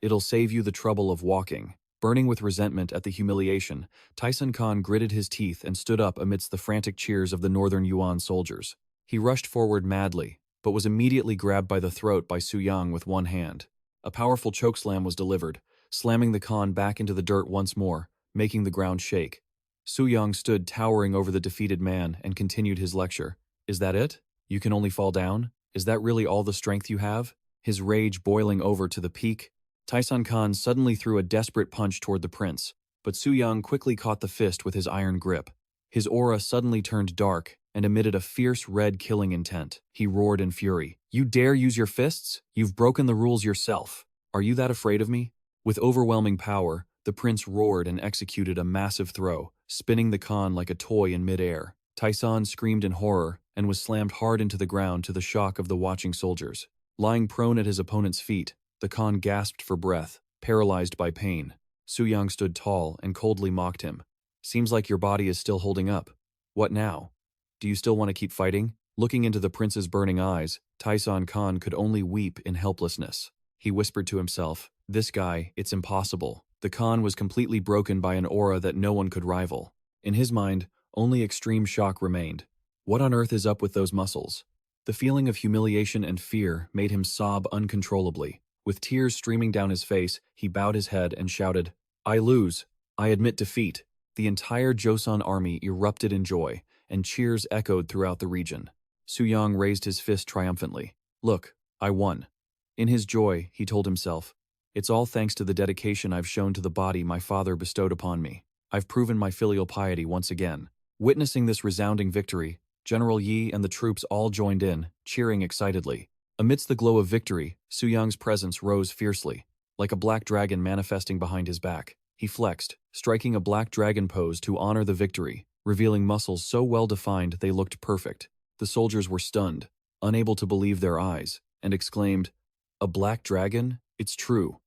It'll save you the trouble of walking." Burning with resentment at the humiliation, Tyson Khan gritted his teeth and stood up amidst the frantic cheers of the northern Yuan soldiers. He rushed forward madly, but was immediately grabbed by the throat by Suyang with one hand. A powerful chokeslam was delivered, slamming the Khan back into the dirt once more, making the ground shake. Suyang stood towering over the defeated man and continued his lecture. "Is that it? You can only fall down? Is that really all the strength you have?" His rage boiling over to the peak, Tyson Khan suddenly threw a desperate punch toward the prince, but Suyang quickly caught the fist with his iron grip. His aura suddenly turned dark and emitted a fierce red killing intent. He roared in fury. "You dare use your fists? You've broken the rules yourself. Are you that afraid of me?" With overwhelming power, the prince roared and executed a massive throw, spinning the Khan like a toy in midair. Tyson screamed in horror and was slammed hard into the ground to the shock of the watching soldiers. Lying prone at his opponent's feet, the Khan gasped for breath, paralyzed by pain. Suyang stood tall and coldly mocked him. "Seems like your body is still holding up. What now? Do you still want to keep fighting?" Looking into the prince's burning eyes, Tyson Khan could only weep in helplessness. He whispered to himself, "This guy, it's impossible." The Khan was completely broken by an aura that no one could rival. In his mind, only extreme shock remained. What on earth is up with those muscles? The feeling of humiliation and fear made him sob uncontrollably. With tears streaming down his face, he bowed his head and shouted, "I lose. I admit defeat." The entire Joseon army erupted in joy, and cheers echoed throughout the region. Suyang raised his fist triumphantly. "Look, I won." In his joy, he told himself, "It's all thanks to the dedication I've shown to the body my father bestowed upon me. I've proven my filial piety once again." Witnessing this resounding victory, General Yi and the troops all joined in, cheering excitedly. Amidst the glow of victory, Suyang's presence rose fiercely, like a black dragon manifesting behind his back. He flexed, striking a black dragon pose to honor the victory, revealing muscles so well defined they looked perfect. The soldiers were stunned, unable to believe their eyes, and exclaimed, "A black dragon? It's true.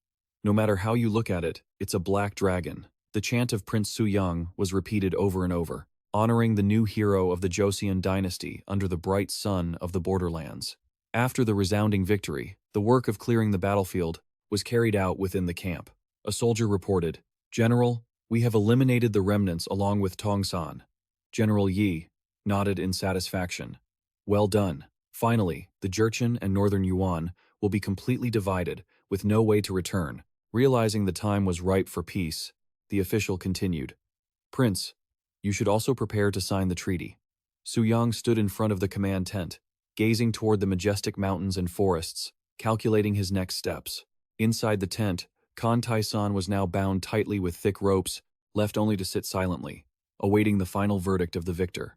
No matter how you look at it, it's a black dragon." The chant of Prince Suyang was repeated over and over, honoring the new hero of the Joseon dynasty under the bright sun of the borderlands. After the resounding victory, the work of clearing the battlefield was carried out within the camp. A soldier reported, "General, we have eliminated the remnants along with Tongsan." General Yi nodded in satisfaction. "Well done." Finally, the Jurchen and Northern Yuan will be completely divided, with no way to return. Realizing the time was ripe for peace, the official continued, "Prince, you should also prepare to sign the treaty." Suyang stood in front of the command tent, gazing toward the majestic mountains and forests, calculating his next steps. Inside the tent, Khan Tyson was now bound tightly with thick ropes, left only to sit silently, awaiting the final verdict of the victor.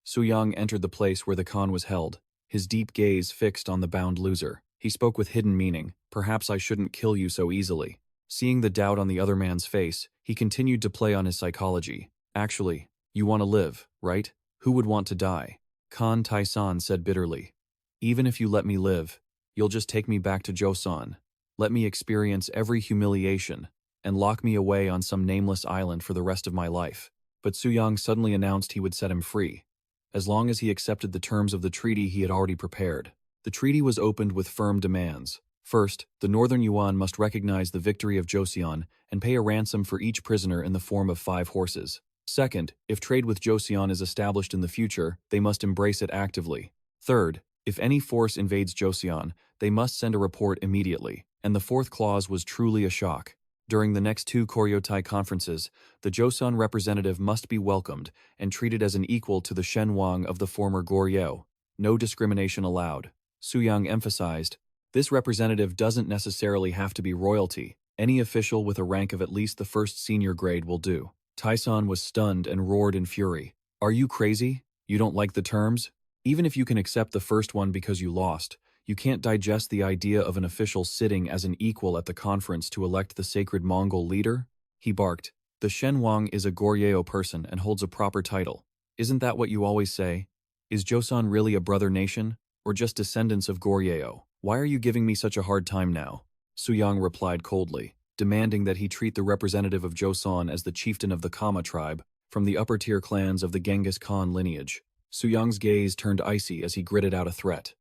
Suyang entered the place where the Khan was held, his deep gaze fixed on the bound loser. He spoke with hidden meaning, "Perhaps I shouldn't kill you so easily." Seeing the doubt on the other man's face, he continued to play on his psychology. "Actually, you want to live, right? Who would want to die?" Khan Tyson said bitterly, "Even if you let me live, you'll just take me back to Joseon. Let me experience every humiliation, and lock me away on some nameless island for the rest of my life. But Suyang suddenly announced he would set him free, as long as he accepted the terms of the treaty he had already prepared. The treaty was opened with firm demands. First, the Northern Yuan must recognize the victory of Joseon and pay a ransom for each prisoner in the form of 5 horses. Second, if trade with Joseon is established in the future, they must embrace it actively. Third, if any force invades Joseon, they must send a report immediately. And the fourth clause was truly a shock. During the next 2 Koryotai conferences, the Joseon representative must be welcomed and treated as an equal to the Shenwang of the former Goryeo. No discrimination allowed. Suyang emphasized, this representative doesn't necessarily have to be royalty. Any official with a rank of at least the first senior grade will do. Taeson was stunned and roared in fury. Are you crazy? You don't like the terms? Even if you can accept the first one because you lost, you can't digest the idea of an official sitting as an equal at the conference to elect the sacred Mongol leader? He barked. The Shenwang is a Goryeo person and holds a proper title. Isn't that what you always say? Is Joseon really a brother nation, or just descendants of Goryeo? Why are you giving me such a hard time now? Suyang replied coldly, demanding that he treat the representative of Joseon as the chieftain of the Kama tribe, from the upper-tier clans of the Genghis Khan lineage. Suyang's gaze turned icy as he gritted out a threat.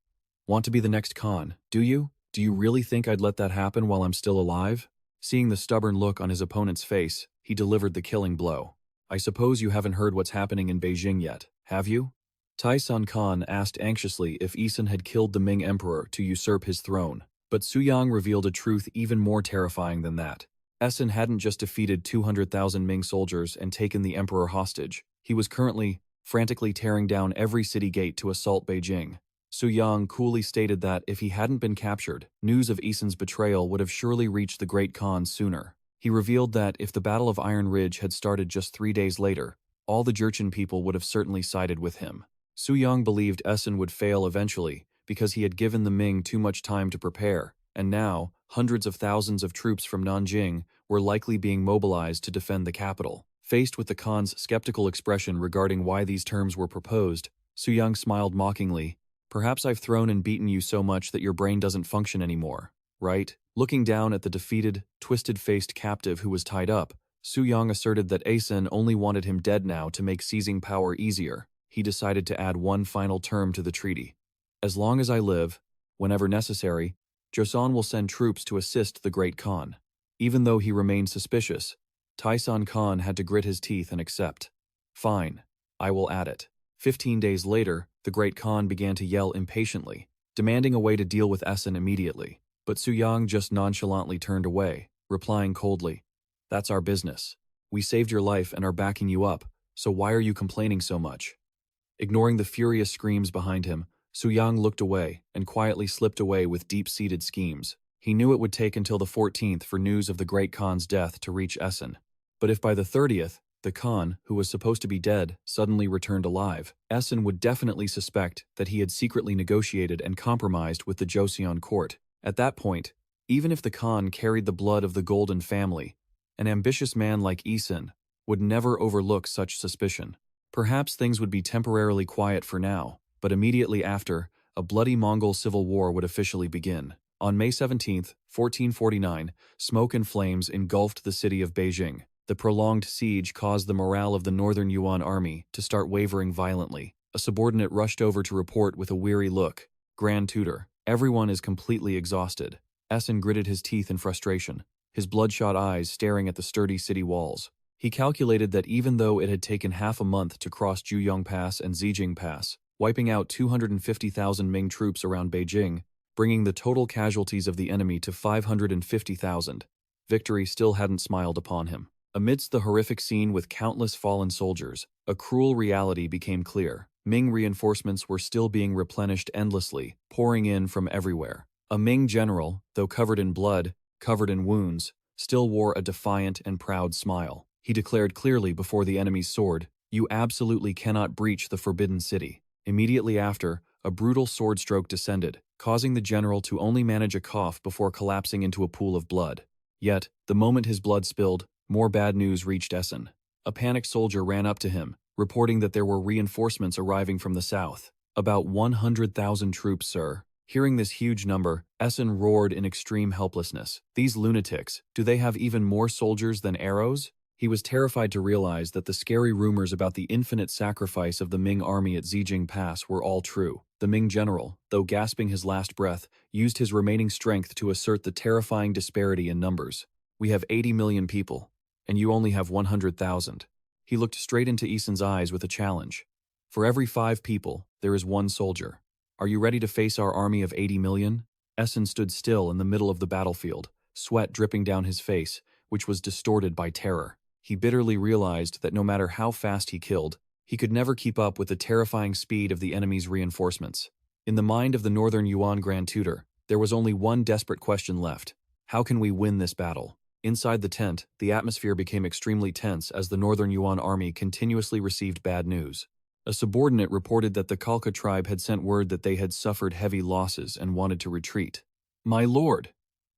Want to be the next Khan, do you? Do you really think I'd let that happen while I'm still alive? Seeing the stubborn look on his opponent's face, he delivered the killing blow. I suppose you haven't heard what's happening in Beijing yet, have you? Taeson Khan asked anxiously if Isun had killed the Ming emperor to usurp his throne, but Suyang revealed a truth even more terrifying than that. Isun hadn't just defeated 200,000 Ming soldiers and taken the emperor hostage. He was currently frantically tearing down every city gate to assault Beijing. Suyang coolly stated that if he hadn't been captured, news of Isun's betrayal would have surely reached the Great Khan sooner. He revealed that if the Battle of Iron Ridge had started just 3 days later, all the Jurchen people would have certainly sided with him. Suyang believed Isun would fail eventually because he had given the Ming too much time to prepare, and now, hundreds of thousands of troops from Nanjing were likely being mobilized to defend the capital. Faced with the Khan's skeptical expression regarding why these terms were proposed, Suyang smiled mockingly. Perhaps I've thrown and beaten you so much that your brain doesn't function anymore, right? Looking down at the defeated, twisted-faced captive who was tied up, Suyang asserted that Isun only wanted him dead now to make seizing power easier. He decided to add one final term to the treaty. As long as I live, whenever necessary, Joseon will send troops to assist the Great Khan. Even though he remained suspicious, Taeson Khan had to grit his teeth and accept. Fine, I will add it. 15 days later, the Great Khan began to yell impatiently, demanding a way to deal with Isun immediately. But Suyang just nonchalantly turned away, replying coldly, That's our business. We saved your life and are backing you up, so why are you complaining so much? Ignoring the furious screams behind him, Suyang looked away and quietly slipped away with deep-seated schemes. He knew it would take until the 14th for news of the Great Khan's death to reach Isun. But if by the 30th, the Khan, who was supposed to be dead, suddenly returned alive, Isun would definitely suspect that he had secretly negotiated and compromised with the Joseon court. At that point, even if the Khan carried the blood of the Golden family, an ambitious man like Isun would never overlook such suspicion. Perhaps things would be temporarily quiet for now, but immediately after, a bloody Mongol civil war would officially begin. On May 17, 1449, smoke and flames engulfed the city of Beijing. The prolonged siege caused the morale of the Northern Yuan army to start wavering violently. A subordinate rushed over to report with a weary look. Grand Tutor, everyone is completely exhausted. Isun gritted his teeth in frustration, his bloodshot eyes staring at the sturdy city walls. He calculated that even though it had taken half a month to cross Juyong Pass and Zijing Pass, wiping out 250,000 Ming troops around Beijing, bringing the total casualties of the enemy to 550,000, victory still hadn't smiled upon him. Amidst the horrific scene with countless fallen soldiers, a cruel reality became clear. Ming reinforcements were still being replenished endlessly, pouring in from everywhere. A Ming general, though covered in blood, covered in wounds, still wore a defiant and proud smile. He declared clearly before the enemy's sword, "You absolutely cannot breach the forbidden city." Immediately after, a brutal sword stroke descended, causing the general to only manage a cough before collapsing into a pool of blood. Yet, the moment his blood spilled, more bad news reached Isun. A panicked soldier ran up to him, reporting that there were reinforcements arriving from the south. "About 100,000 troops, sir," Hearing this huge number, Essen roared in extreme helplessness. These lunatics, do they have even more soldiers than arrows? He was terrified to realize that the scary rumors about the infinite sacrifice of the Ming army at Zijing Pass were all true. The Ming general, though gasping his last breath, used his remaining strength to assert the terrifying disparity in numbers. We have 80 million people, and you only have 100,000. He looked straight into Eason's eyes with a challenge. For every 5 people, there is 1 soldier. Are you ready to face our army of 80 million? Essen stood still in the middle of the battlefield, sweat dripping down his face, which was distorted by terror. He bitterly realized that no matter how fast he killed, he could never keep up with the terrifying speed of the enemy's reinforcements. In the mind of the Northern Yuan Grand Tutor, there was only one desperate question left. How can we win this battle? Inside the tent, the atmosphere became extremely tense as the Northern Yuan army continuously received bad news. A subordinate reported that the Khalkha tribe had sent word that they had suffered heavy losses and wanted to retreat. My lord!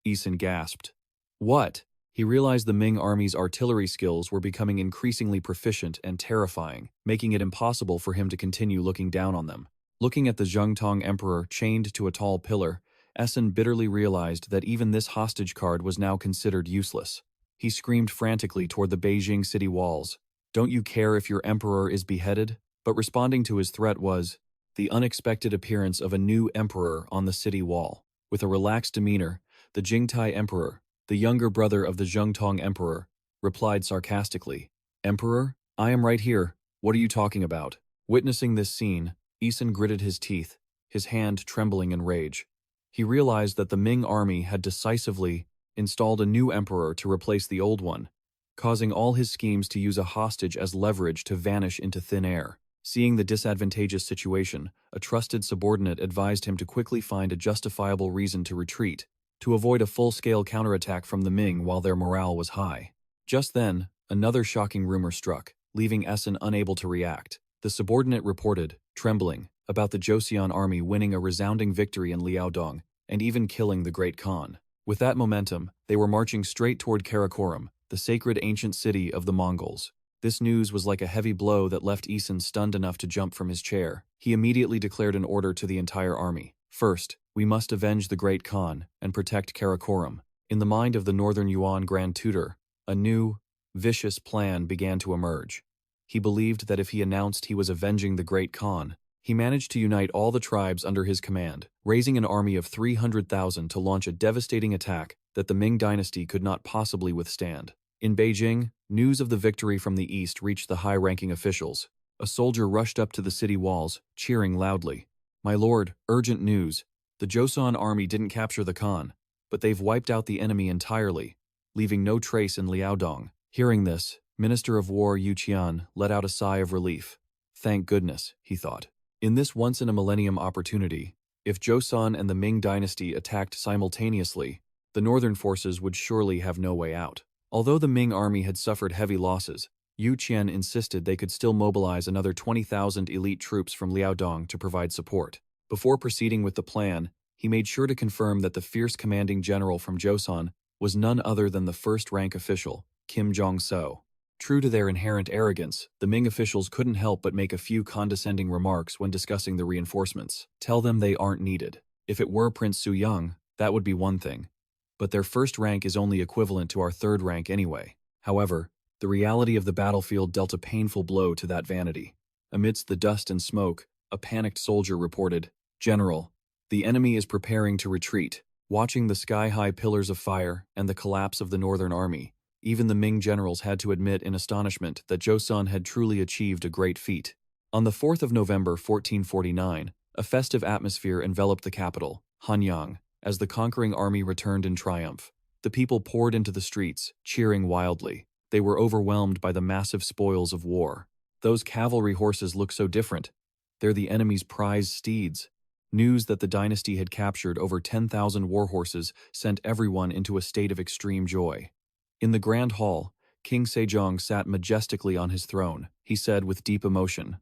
Eason gasped. What? He realized the Ming army's artillery skills were becoming increasingly proficient and terrifying, making it impossible for him to continue looking down on them. Looking at the Zhengtong emperor chained to a tall pillar, Essen bitterly realized that even this hostage card was now considered useless. He screamed frantically toward the Beijing city walls. Don't you care if your emperor is beheaded? But responding to his threat was the unexpected appearance of a new emperor on the city wall. With a relaxed demeanor, the Jingtai emperor, the younger brother of the Zhengtong emperor, replied sarcastically, Emperor, I am right here. What are you talking about? Witnessing this scene, Eason gritted his teeth, his hand trembling in rage. He realized that the Ming army had decisively installed a new emperor to replace the old one, causing all his schemes to use a hostage as leverage to vanish into thin air. Seeing the disadvantageous situation, a trusted subordinate advised him to quickly find a justifiable reason to retreat, to avoid a full-scale counterattack from the Ming while their morale was high. Just then, another shocking rumor struck, leaving Essen unable to react. The subordinate reported, trembling, about the Joseon army winning a resounding victory in Liaodong, and even killing the Great Khan. With that momentum, they were marching straight toward Karakoram, the sacred ancient city of the Mongols. This news was like a heavy blow that left Eason stunned enough to jump from his chair. He immediately declared an order to the entire army. First, we must avenge the Great Khan and protect Karakoram. In the mind of the Northern Yuan Grand Tutor, a new, vicious plan began to emerge. He believed that if he announced he was avenging the Great Khan, he managed to unite all the tribes under his command, raising an army of 300,000 to launch a devastating attack that the Ming dynasty could not possibly withstand. In Beijing, news of the victory from the east reached the high-ranking officials. A soldier rushed up to the city walls, cheering loudly. My lord, urgent news. The Joseon army didn't capture the Khan, but they've wiped out the enemy entirely, leaving no trace in Liaodong. Hearing this, Minister of War Yu Qian let out a sigh of relief. Thank goodness, he thought. In this once-in-a-millennium opportunity, if Joseon and the Ming dynasty attacked simultaneously, the northern forces would surely have no way out. Although the Ming army had suffered heavy losses, Yu Qian insisted they could still mobilize another 20,000 elite troops from Liaodong to provide support. Before proceeding with the plan, he made sure to confirm that the fierce commanding general from Joseon was none other than the first-rank official, Kim Jong-so. True to their inherent arrogance, the Ming officials couldn't help but make a few condescending remarks when discussing the reinforcements. Tell them they aren't needed. If it were Prince Suyang, that would be one thing. But their first rank is only equivalent to our third rank anyway. However, the reality of the battlefield dealt a painful blow to that vanity. Amidst the dust and smoke, a panicked soldier reported, General, the enemy is preparing to retreat. Watching the sky-high pillars of fire and the collapse of the northern army, even the Ming generals had to admit in astonishment that Joseon had truly achieved a great feat. On the 4th of November 1449, a festive atmosphere enveloped the capital, Hanyang, as the conquering army returned in triumph. The people poured into the streets, cheering wildly. They were overwhelmed by the massive spoils of war. Those cavalry horses look so different. They're the enemy's prized steeds. News that the dynasty had captured over 10,000 war horses sent everyone into a state of extreme joy. In the grand hall, King Sejong sat majestically on his throne. He said with deep emotion,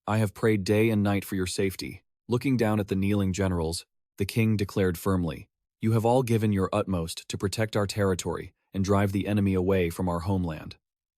I have prayed day and night for your safety. Looking down at the kneeling generals, the king declared firmly, You have all given your utmost to protect our territory and drive the enemy away from our homeland.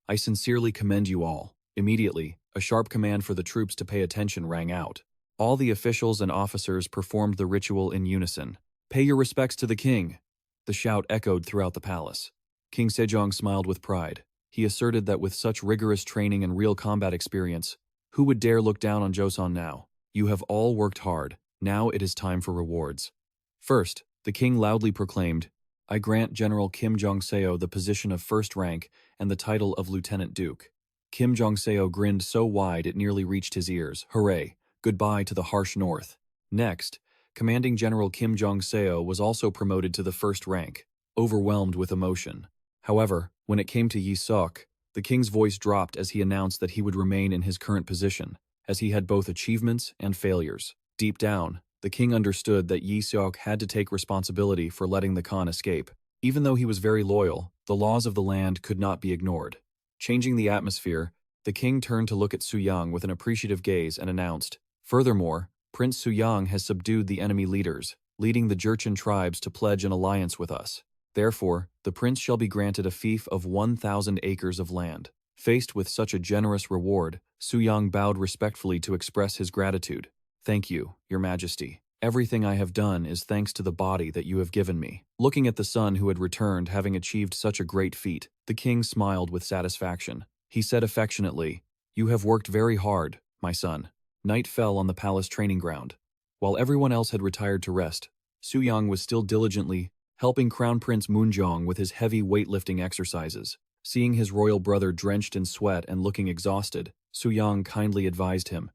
I sincerely commend you all. Immediately, a sharp command for the troops to pay attention rang out. All the officials and officers performed the ritual in unison. "Pay your respects to the king!" The shout echoed throughout the palace. King Sejong smiled with pride. He asserted that with such rigorous training and real combat experience, who would dare look down on Joseon now? "You have all worked hard. Now it is time for rewards." First, the king loudly proclaimed, "I grant General Kim Jong-seo the position of first rank and the title of Lieutenant Duke." Kim Jong-seo grinned so wide it nearly reached his ears. Hooray! Goodbye to the harsh north. Next, Commanding General Kim Jong-seo was also promoted to the first rank, overwhelmed with emotion. However, when it came to Yi Seok, the king's voice dropped as he announced that he would remain in his current position, as he had both achievements and failures. Deep down, the king understood that Yi Seok had to take responsibility for letting the Khan escape. Even though he was very loyal, the laws of the land could not be ignored. Changing the atmosphere, the king turned to look at Suyang with an appreciative gaze and announced, "Furthermore, Prince Suyang has subdued the enemy leaders, leading the Jurchen tribes to pledge an alliance with us. Therefore, the prince shall be granted a fief of 1,000 acres of land." Faced with such a generous reward, Suyang bowed respectfully to express his gratitude. "Thank you, Your Majesty. Everything I have done is thanks to the body that you have given me." Looking at the son who had returned having achieved such a great feat, the king smiled with satisfaction. He said affectionately, "You have worked very hard, my son." Night fell on the palace training ground. While everyone else had retired to rest, Suyang was still diligently helping Crown Prince Moonjong with his heavy weightlifting exercises. Seeing his royal brother drenched in sweat and looking exhausted, Suyang kindly advised him,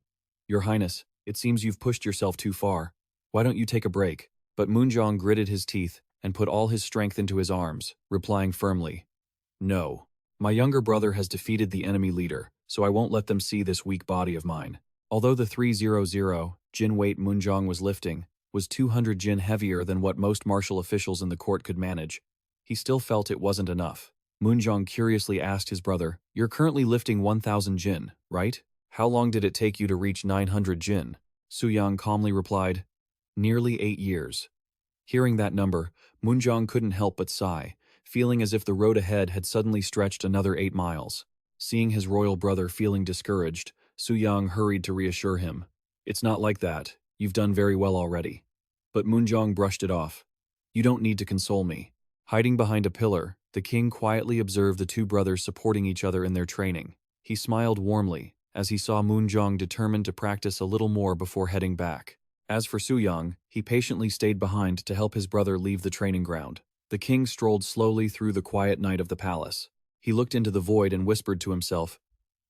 "Your Highness, it seems you've pushed yourself too far. Why don't you take a break?" But Moonjong gritted his teeth and put all his strength into his arms, replying firmly, "No. My younger brother has defeated the enemy leader, so I won't let them see this weak body of mine." Although the 300 jin weight Moonjong was lifting was 200 jin heavier than what most martial officials in the court could manage, he still felt it wasn't enough. Moonjong curiously asked his brother, "You're currently lifting 1,000 jin, right? How long did it take you to reach 900 jin?" Suyang calmly replied, "Nearly 8 years." Hearing that number, Moonjong couldn't help but sigh, feeling as if the road ahead had suddenly stretched another 8 miles. Seeing his royal brother feeling discouraged, Suyang hurried to reassure him. "It's not like that. You've done very well already." But Moonjong brushed it off. "You don't need to console me." Hiding behind a pillar, the king quietly observed the two brothers supporting each other in their training. He smiled warmly as he saw Moonjong determined to practice a little more before heading back. As for Suyang, he patiently stayed behind to help his brother leave the training ground. The king strolled slowly through the quiet night of the palace. He looked into the void and whispered to himself,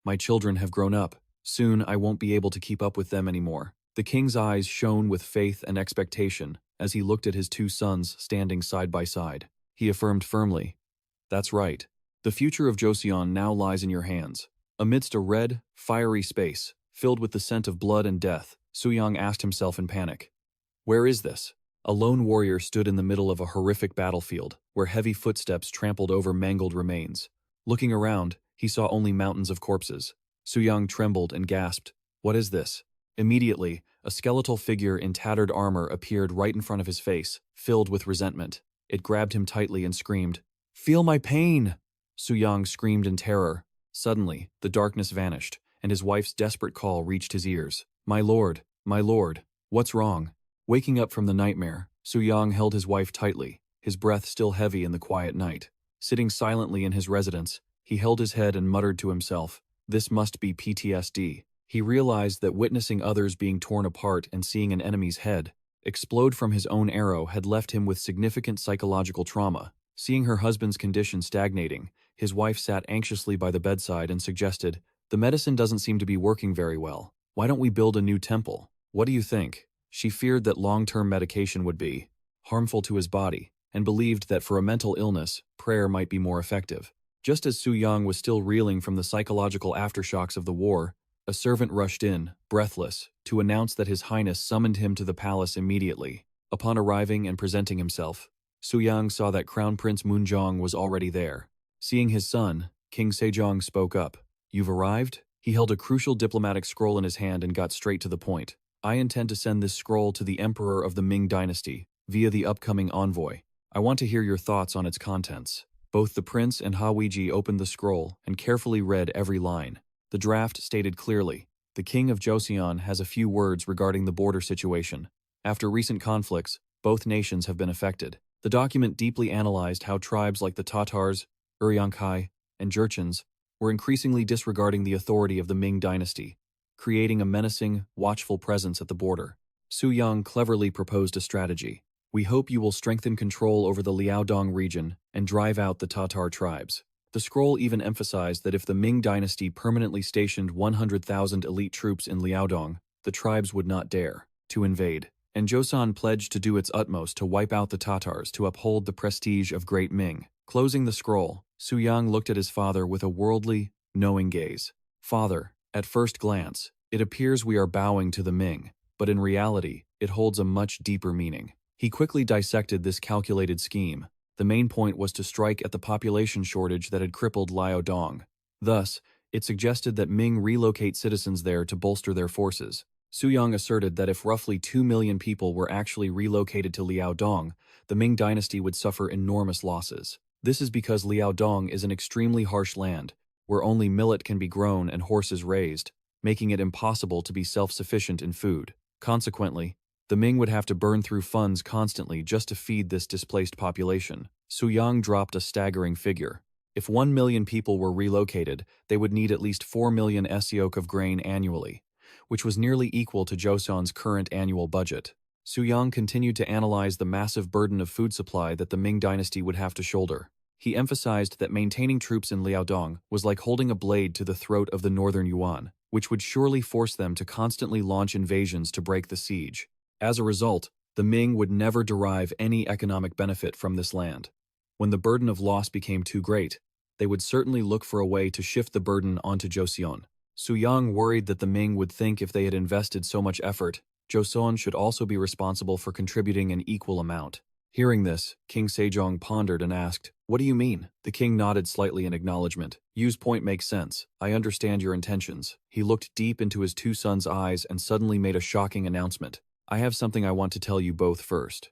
"My children have grown up. Soon I won't be able to keep up with them anymore." The king's eyes shone with faith and expectation as he looked at his two sons standing side by side. He affirmed firmly, "That's right. The future of Joseon now lies in your hands." Amidst a red, fiery space, filled with the scent of blood and death, Suyang asked himself in panic, "Where is this?" A lone warrior stood in the middle of a horrific battlefield, where heavy footsteps trampled over mangled remains. Looking around, he saw only mountains of corpses. Suyang trembled and gasped, "What is this?" Immediately, a skeletal figure in tattered armor appeared right in front of his face, filled with resentment. It grabbed him tightly and screamed, "Feel my pain!" Suyang screamed in terror. Suddenly, the darkness vanished, and his wife's desperate call reached his ears. My lord, what's wrong?" Waking up from the nightmare, Suyang held his wife tightly, his breath still heavy in the quiet night. Sitting silently in his residence, he held his head and muttered to himself, "This must be PTSD." He realized that witnessing others being torn apart and seeing an enemy's head explode from his own arrow had left him with significant psychological trauma. Seeing her husband's condition stagnating, his wife sat anxiously by the bedside and suggested, "The medicine doesn't seem to be working very well. Why don't we build a new temple? What do you think?" She feared that long-term medication would be harmful to his body, and believed that for a mental illness, prayer might be more effective. Just as Suyang was still reeling from the psychological aftershocks of the war, a servant rushed in, breathless, to announce that His Highness summoned him to the palace immediately. Upon arriving and presenting himself, Suyang saw that Crown Prince Moonjong was already there. Seeing his son, King Sejong spoke up. "You've arrived?" He held a crucial diplomatic scroll in his hand and got straight to the point. "I intend to send this scroll to the Emperor of the Ming Dynasty, via the upcoming envoy. I want to hear your thoughts on its contents." Both the prince and Hawiji opened the scroll and carefully read every line. The draft stated clearly, The king of Joseon has a few words regarding the border situation. After recent conflicts, both nations have been affected. The document deeply analyzed how tribes like the Tatars, Uryankai, and Jurchens were increasingly disregarding the authority of the Ming dynasty, creating a menacing, watchful presence at the border. Suyang cleverly proposed a strategy. We hope you will strengthen control over the Liaodong region and drive out the Tatar tribes. The scroll even emphasized that if the Ming dynasty permanently stationed 100,000 elite troops in Liaodong, the tribes would not dare to invade. And Joseon pledged to do its utmost to wipe out the Tatars to uphold the prestige of Great Ming. Closing the scroll, Suyang looked at his father with a worldly, knowing gaze. Father, at first glance, it appears we are bowing to the Ming, but in reality, it holds a much deeper meaning. He quickly dissected this calculated scheme. The main point was to strike at the population shortage that had crippled Liaodong. Thus, it suggested that Ming relocate citizens there to bolster their forces. Suyang asserted that if roughly 2 million people were actually relocated to Liaodong, the Ming dynasty would suffer enormous losses. This is because Liaodong is an extremely harsh land, where only millet can be grown and horses raised, making it impossible to be self-sufficient in food. Consequently, the Ming would have to burn through funds constantly just to feed this displaced population. Suyang dropped a staggering figure. If 1 million people were relocated, they would need at least 4 million yoke of grain annually, which was nearly equal to Joseon's current annual budget. Suyang continued to analyze the massive burden of food supply that the Ming dynasty would have to shoulder. He emphasized that maintaining troops in Liaodong was like holding a blade to the throat of the northern Yuan, which would surely force them to constantly launch invasions to break the siege. As a result, the Ming would never derive any economic benefit from this land. When the burden of loss became too great, they would certainly look for a way to shift the burden onto Joseon. Suyang worried that the Ming would think if they had invested so much effort, Joseon should also be responsible for contributing an equal amount. Hearing this, King Sejong pondered and asked, "What do you mean?" The king nodded slightly in acknowledgement. "Yu's point makes sense. I understand your intentions." He looked deep into his two sons' eyes and suddenly made a shocking announcement. "I have something I want to tell you both first."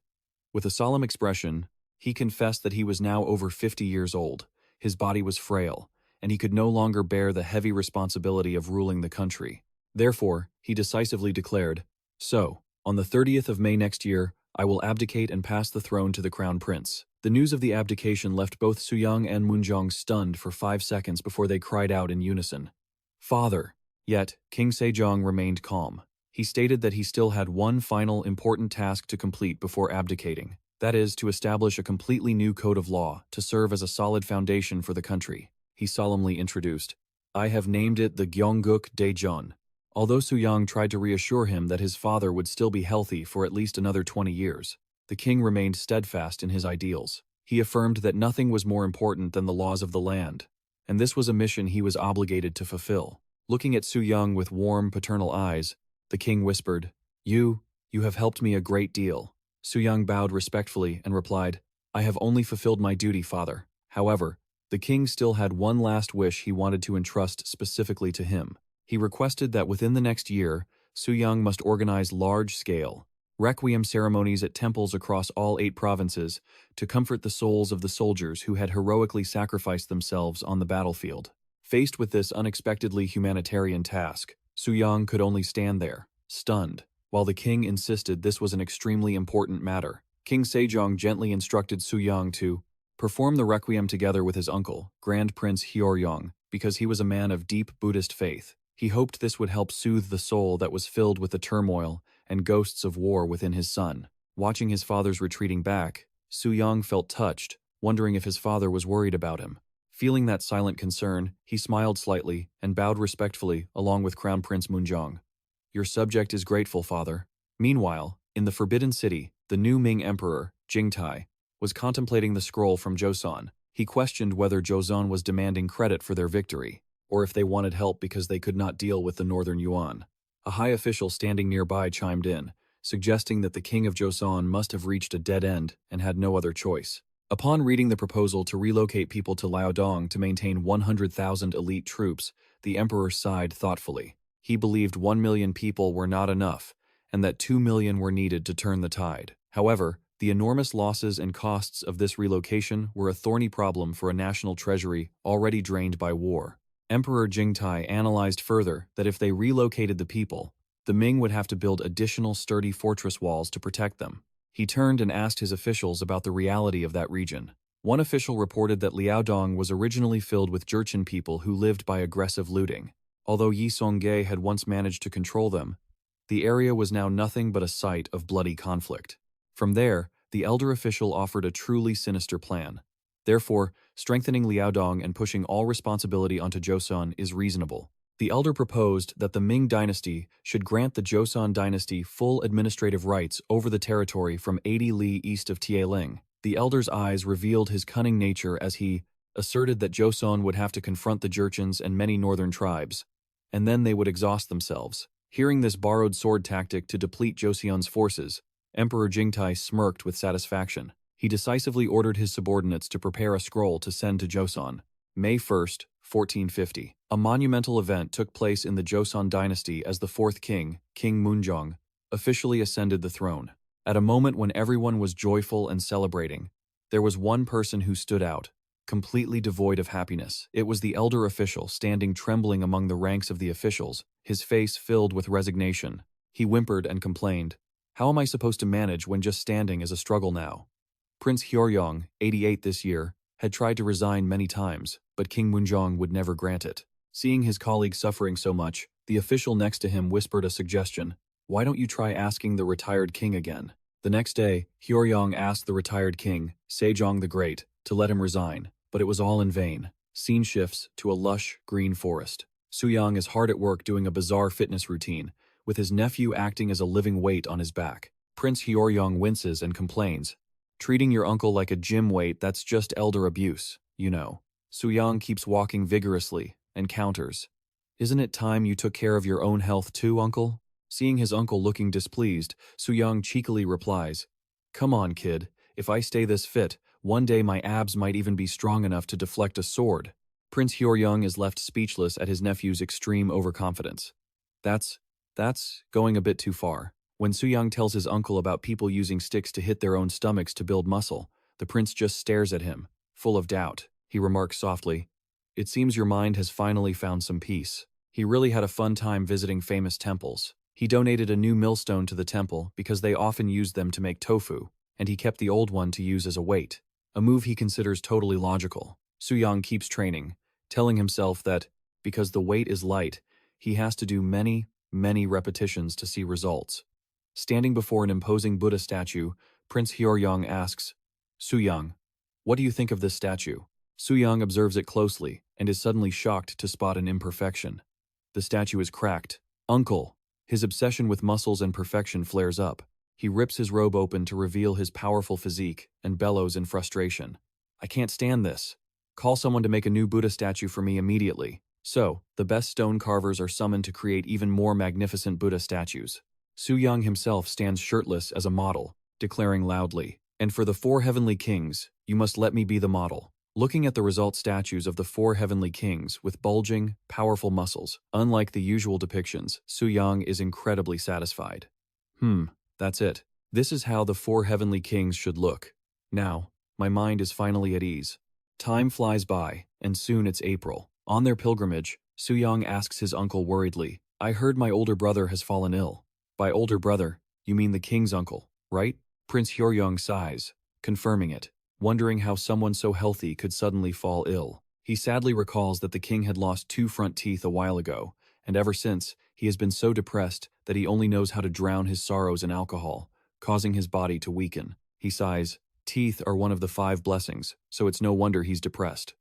With a solemn expression, he confessed that he was now over 50 years old. His body was frail, and he could no longer bear the heavy responsibility of ruling the country. Therefore, he decisively declared, "So, on the 30th of May next year, I will abdicate and pass the throne to the crown prince." The news of the abdication left both Suyang and Moonjong stunned for 5 seconds before they cried out in unison, "Father!" Yet, King Sejong remained calm. He stated that he still had one final important task to complete before abdicating. That is, to establish a completely new code of law to serve as a solid foundation for the country. He solemnly introduced, "I have named it the Gyeongguk Daejeon." Although Suyang tried to reassure him that his father would still be healthy for at least another 20 years, the king remained steadfast in his ideals. He affirmed that nothing was more important than the laws of the land, and this was a mission he was obligated to fulfill. Looking at Suyang with warm, paternal eyes, the king whispered, You have helped me a great deal." Suyang bowed respectfully and replied, "I have only fulfilled my duty, father." However, the king still had one last wish he wanted to entrust specifically to him. He requested that within the next year, Suyang must organize large-scale requiem ceremonies at temples across all 8 provinces to comfort the souls of the soldiers who had heroically sacrificed themselves on the battlefield. Faced with this unexpectedly humanitarian task, Suyang could only stand there, stunned, while the king insisted this was an extremely important matter. King Sejong gently instructed Suyang to perform the requiem together with his uncle, Grand Prince Hyeoryong, because he was a man of deep Buddhist faith. He hoped this would help soothe the soul that was filled with the turmoil and ghosts of war within his son. Watching his father's retreating back, Suyang felt touched, wondering if his father was worried about him. Feeling that silent concern, he smiled slightly and bowed respectfully along with Crown Prince Moonjong. "Your subject is grateful, father." Meanwhile, in the Forbidden City, the new Ming Emperor, Jingtai, was contemplating the scroll from Joseon. He questioned whether Joseon was demanding credit for their victory, or if they wanted help because they could not deal with the northern Yuan. A high official standing nearby chimed in, suggesting that the king of Joseon must have reached a dead end and had no other choice. Upon reading the proposal to relocate people to Liaodong to maintain 100,000 elite troops, the emperor sighed thoughtfully. He believed 1 million people were not enough, and that 2 million were needed to turn the tide. However, the enormous losses and costs of this relocation were a thorny problem for a national treasury already drained by war. Emperor Jingtai analyzed further that if they relocated the people, the Ming would have to build additional sturdy fortress walls to protect them. He turned and asked his officials about the reality of that region. One official reported that Liaodong was originally filled with Jurchen people who lived by aggressive looting. Although Yi Songge had once managed to control them, the area was now nothing but a site of bloody conflict. From there, the elder official offered a truly sinister plan. Therefore, strengthening Liaodong and pushing all responsibility onto Joseon is reasonable. The elder proposed that the Ming dynasty should grant the Joseon dynasty full administrative rights over the territory from 80 li east of Tieling. The elder's eyes revealed his cunning nature as he asserted that Joseon would have to confront the Jurchens and many northern tribes, and then they would exhaust themselves. Hearing this borrowed sword tactic to deplete Joseon's forces, Emperor Jingtai smirked with satisfaction. He decisively ordered his subordinates to prepare a scroll to send to Joseon. May 1st, 1450. A monumental event took place in the Joseon dynasty as the fourth king, King Munjong, officially ascended the throne. At a moment when everyone was joyful and celebrating, there was one person who stood out, completely devoid of happiness. It was the elder official standing trembling among the ranks of the officials, his face filled with resignation. He whimpered and complained, "How am I supposed to manage when just standing is a struggle now?" Prince Hyoryong, 88 this year, had tried to resign many times, but King Munjong would never grant it. Seeing his colleague suffering so much, the official next to him whispered a suggestion. "Why don't you try asking the retired king again?" The next day, Hyoryong asked the retired king, Sejong the Great, to let him resign, but it was all in vain. Scene shifts to a lush, green forest. Suyang is hard at work doing a bizarre fitness routine, with his nephew acting as a living weight on his back. Prince Hyoryong winces and complains, "Treating your uncle like a gym weight, that's just elder abuse, you know." Suyang keeps walking vigorously and counters, "Isn't it time you took care of your own health too, uncle?" Seeing his uncle looking displeased, Suyang cheekily replies, "Come on, kid, if I stay this fit, one day my abs might even be strong enough to deflect a sword." Prince Hyoryong is left speechless at his nephew's extreme overconfidence. That's going a bit too far. When Suyang tells his uncle about people using sticks to hit their own stomachs to build muscle, the prince just stares at him, full of doubt. He remarks softly, "It seems your mind has finally found some peace." He really had a fun time visiting famous temples. He donated a new millstone to the temple because they often used them to make tofu, and he kept the old one to use as a weight, a move he considers totally logical. Suyang keeps training, telling himself that, because the weight is light, he has to do many, many repetitions to see results. Standing before an imposing Buddha statue, Prince Hyoryong asks, "Suyang, what do you think of this statue?" Suyang observes it closely and is suddenly shocked to spot an imperfection. The statue is cracked. "Uncle!" His obsession with muscles and perfection flares up. He rips his robe open to reveal his powerful physique and bellows in frustration, "I can't stand this. Call someone to make a new Buddha statue for me immediately." So, the best stone carvers are summoned to create even more magnificent Buddha statues. Suyang himself stands shirtless as a model, declaring loudly, "And for the 4 heavenly kings, you must let me be the model." Looking at the result statues of the 4 heavenly kings with bulging, powerful muscles, unlike the usual depictions, Suyang is incredibly satisfied. That's it. This is how the 4 heavenly kings should look. Now, my mind is finally at ease. Time flies by, and soon it's April. On their pilgrimage, Suyang asks his uncle worriedly, "I heard my older brother has fallen ill." By older brother, you mean the king's uncle, right? Prince Hyoryong sighs, confirming it, wondering how someone so healthy could suddenly fall ill. He sadly recalls that the king had lost 2 front teeth a while ago, and ever since, he has been so depressed that he only knows how to drown his sorrows in alcohol, causing his body to weaken. He sighs, "Teeth are one of the 5 blessings, so it's no wonder he's depressed.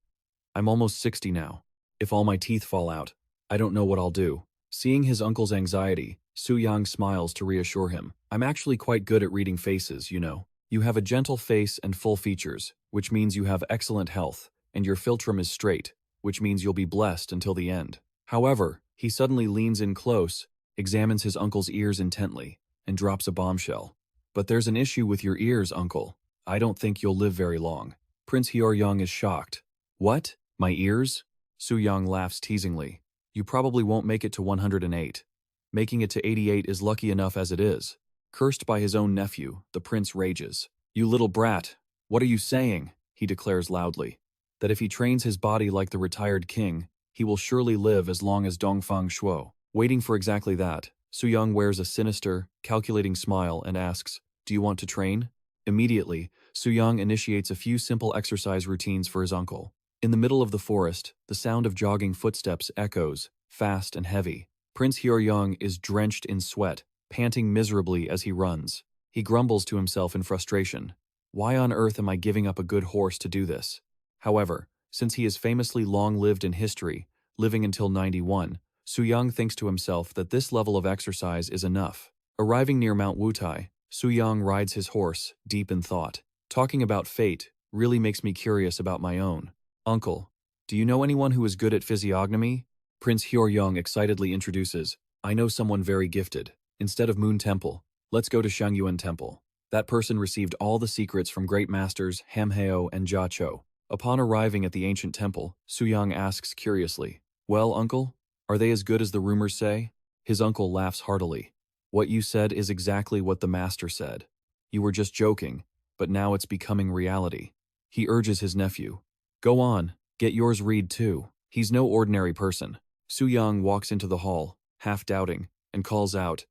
I'm almost 60 now. If all my teeth fall out, I don't know what I'll do." Seeing his uncle's anxiety, Suyang smiles to reassure him. "I'm actually quite good at reading faces, you know. You have a gentle face and full features, which means you have excellent health, and your philtrum is straight, which means you'll be blessed until the end." However, he suddenly leans in close, examines his uncle's ears intently, and drops a bombshell. "But there's an issue with your ears, uncle. I don't think you'll live very long." Prince Hyoryong is shocked. "What? My ears?" Suyang laughs teasingly. "You probably won't make it to 108. Making it to 88 is lucky enough as it is." Cursed by his own nephew, the prince rages. "You little brat, what are you saying?" he declares loudly. "That if he trains his body like the retired king, He will surely live as long as Dongfang Shuo. Waiting for exactly that, Suyang wears a sinister, calculating smile and asks, "Do you want to train?" Immediately, Suyang initiates a few simple exercise routines for his uncle. In the middle of the forest, the sound of jogging footsteps echoes, fast and heavy. Prince Hyoryong is drenched in sweat, panting miserably as he runs. He grumbles to himself in frustration. Why on earth am I giving up a good horse to do this? However, since he is famously long-lived in history, living until 91, Suyang thinks to himself that this level of exercise is enough. Arriving near Mount Wutai, Suyang rides his horse, deep in thought. Talking about fate really makes me curious about my own. "Uncle, do you know anyone who is good at physiognomy?" Prince Hyoryong excitedly introduces, "I know someone very gifted. Instead of Moon Temple, let's go to Shangyuan Temple." That person received all the secrets from great masters Hamheo and Jia Cho. Upon arriving at the ancient temple, Suyang asks curiously, "Well, uncle, are they as good as the rumors say?" His uncle laughs heartily. "What you said is exactly what the master said. You were just joking, but now it's becoming reality." He urges his nephew, "Go on, get yours read too." He's no ordinary person. Suyang walks into the hall, half doubting, and calls out,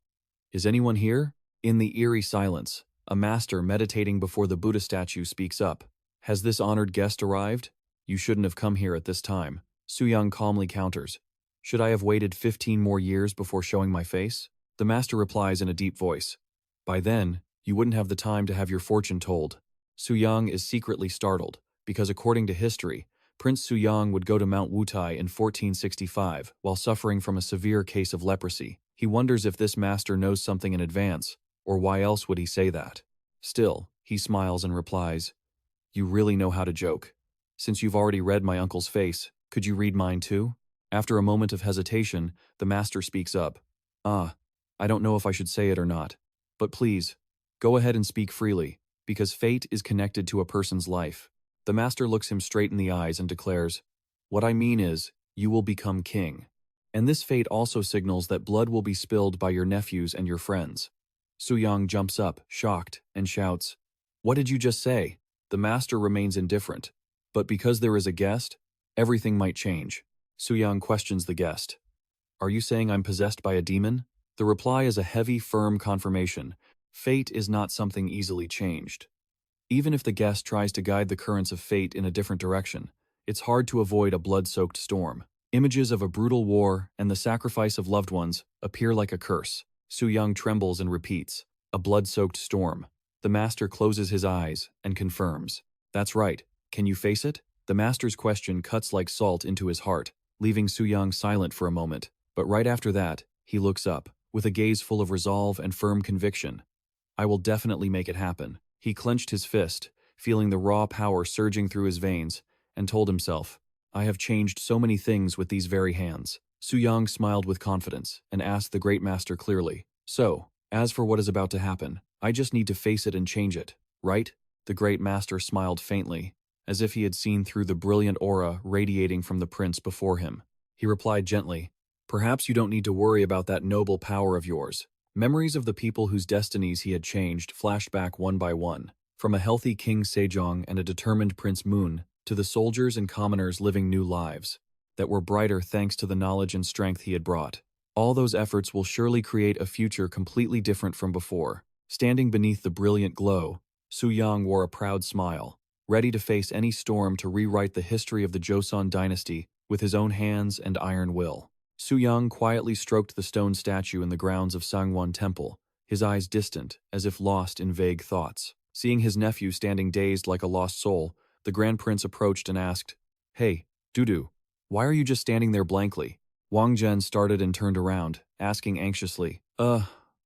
"Is anyone here?" In the eerie silence, a master meditating before the Buddha statue speaks up. "Has this honored guest arrived? You shouldn't have come here at this time." Suyang calmly counters, "Should I have waited 15 more years before showing my face?" The master replies in a deep voice, "By then, you wouldn't have the time to have your fortune told." Suyang is secretly startled, because according to history, Prince Suyang would go to Mount Wutai in 1465 while suffering from a severe case of leprosy. He wonders if this master knows something in advance, or why else would he say that? Still, he smiles and replies, "You really know how to joke. Since you've already read my uncle's face, could you read mine too?" After a moment of hesitation, the master speaks up. I don't know if I should say it or not. But please, go ahead and speak freely, because fate is connected to a person's life." The master looks him straight in the eyes and declares, "What I mean is, you will become king. And this fate also signals that blood will be spilled by your nephews and your friends." Suyang jumps up, shocked, and shouts, "What did you just say?" The master remains indifferent. But because there is a guest, everything might change. Suyang questions the guest. "Are you saying I'm possessed by a demon?" The reply is a heavy, firm confirmation. Fate is not something easily changed. Even if the guest tries to guide the currents of fate in a different direction, it's hard to avoid a blood-soaked storm. Images of a brutal war and the sacrifice of loved ones appear like a curse. Suyang trembles and repeats, "A blood-soaked storm." The master closes his eyes and confirms, "That's right. Can you face it?" The master's question cuts like salt into his heart, leaving Suyang silent for a moment. But right after that, he looks up, with a gaze full of resolve and firm conviction. "I will definitely make it happen." He clenched his fist, feeling the raw power surging through his veins, and told himself, "I have changed so many things with these very hands." Suyang smiled with confidence and asked the great master clearly, "So, as for what is about to happen, I just need to face it and change it, right?" The great master smiled faintly, as if he had seen through the brilliant aura radiating from the prince before him. He replied gently, "Perhaps you don't need to worry about that noble power of yours." Memories of the people whose destinies he had changed flashed back one by one, from a healthy King Sejong and a determined Prince Moon to the soldiers and commoners living new lives that were brighter thanks to the knowledge and strength he had brought. All those efforts will surely create a future completely different from before. Standing beneath the brilliant glow, Suyang wore a proud smile, ready to face any storm to rewrite the history of the Joseon dynasty with his own hands and iron will. Suyang quietly stroked the stone statue in the grounds of Sangwon Temple, his eyes distant, as if lost in vague thoughts. Seeing his nephew standing dazed like a lost soul, the Grand Prince approached and asked, "Hey, Dudu, why are you just standing there blankly?" Wang Zhen started and turned around, asking anxiously,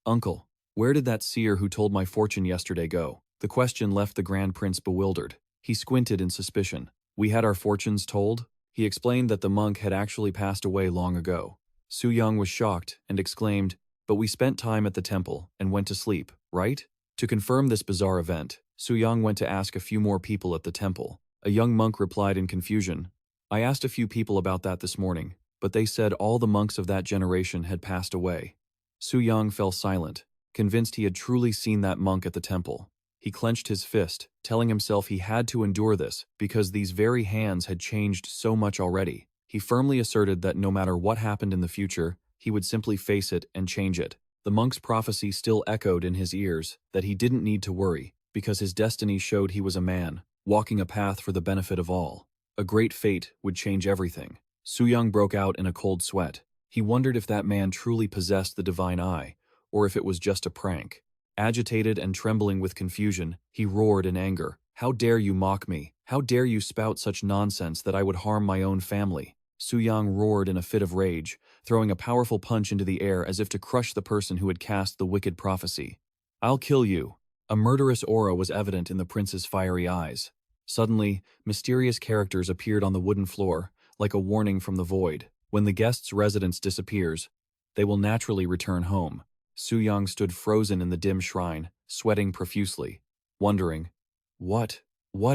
Uncle, where did that seer who told my fortune yesterday go?" The question left the Grand Prince bewildered. He squinted in suspicion. "We had our fortunes told?" He explained that the monk had actually passed away long ago. Suyang was shocked and exclaimed, "But we spent time at the temple and went to sleep, right?" To confirm this bizarre event, Suyang went to ask a few more people at the temple. A young monk replied in confusion, "I asked a few people about that this morning, but they said all the monks of that generation had passed away." Suyang fell silent, convinced he had truly seen that monk at the temple. He clenched his fist, telling himself he had to endure this because these very hands had changed so much already. He firmly asserted that no matter what happened in the future, he would simply face it and change it. The monk's prophecy still echoed in his ears that he didn't need to worry, because his destiny showed he was a man, walking a path for the benefit of all. A great fate would change everything. Suyang broke out in a cold sweat. He wondered if that man truly possessed the divine eye, or if it was just a prank. Agitated and trembling with confusion, he roared in anger. "How dare you mock me? How dare you spout such nonsense that I would harm my own family?" Suyang roared in a fit of rage, throwing a powerful punch into the air as if to crush the person who had cast the wicked prophecy. "I'll kill you." A murderous aura was evident in the prince's fiery eyes. Suddenly, mysterious characters appeared on the wooden floor, like a warning from the void. When the guest's residence disappears, they will naturally return home. Suyang stood frozen in the dim shrine, sweating profusely, wondering, What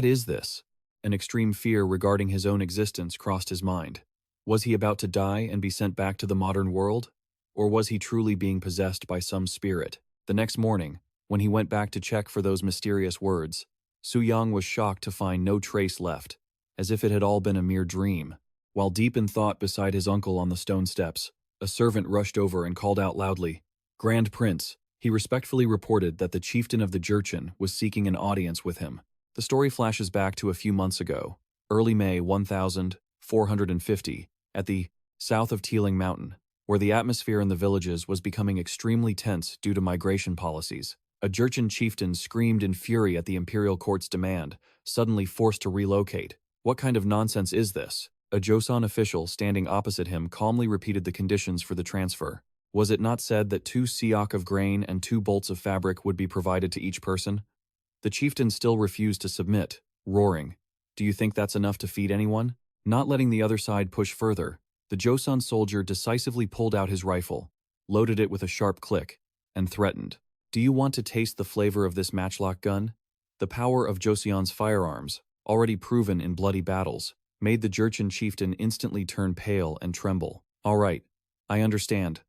is this? An extreme fear regarding his own existence crossed his mind. Was he about to die and be sent back to the modern world? Or was he truly being possessed by some spirit? The next morning, when he went back to check for those mysterious words, Suyang was shocked to find no trace left, as if it had all been a mere dream. While deep in thought beside his uncle on the stone steps, a servant rushed over and called out loudly, "Grand Prince." He respectfully reported that the chieftain of the Jurchen was seeking an audience with him. The story flashes back to a few months ago, early May 1450, at the south of Teeling Mountain, where the atmosphere in the villages was becoming extremely tense due to migration policies. A Jurchen chieftain screamed in fury at the imperial court's demand, suddenly forced to relocate. "What kind of nonsense is this?" A Joseon official standing opposite him calmly repeated the conditions for the transfer. Was it not said that 2 siak of grain and 2 bolts of fabric would be provided to each person? The chieftain still refused to submit, roaring, "Do you think that's enough to feed anyone?" Not letting the other side push further, the Joseon soldier decisively pulled out his rifle, loaded it with a sharp click, and threatened, "Do you want to taste the flavor of this matchlock gun?" The power of Joseon's firearms, already proven in bloody battles, made the Jurchen chieftain instantly turn pale and tremble. "All right, I understand.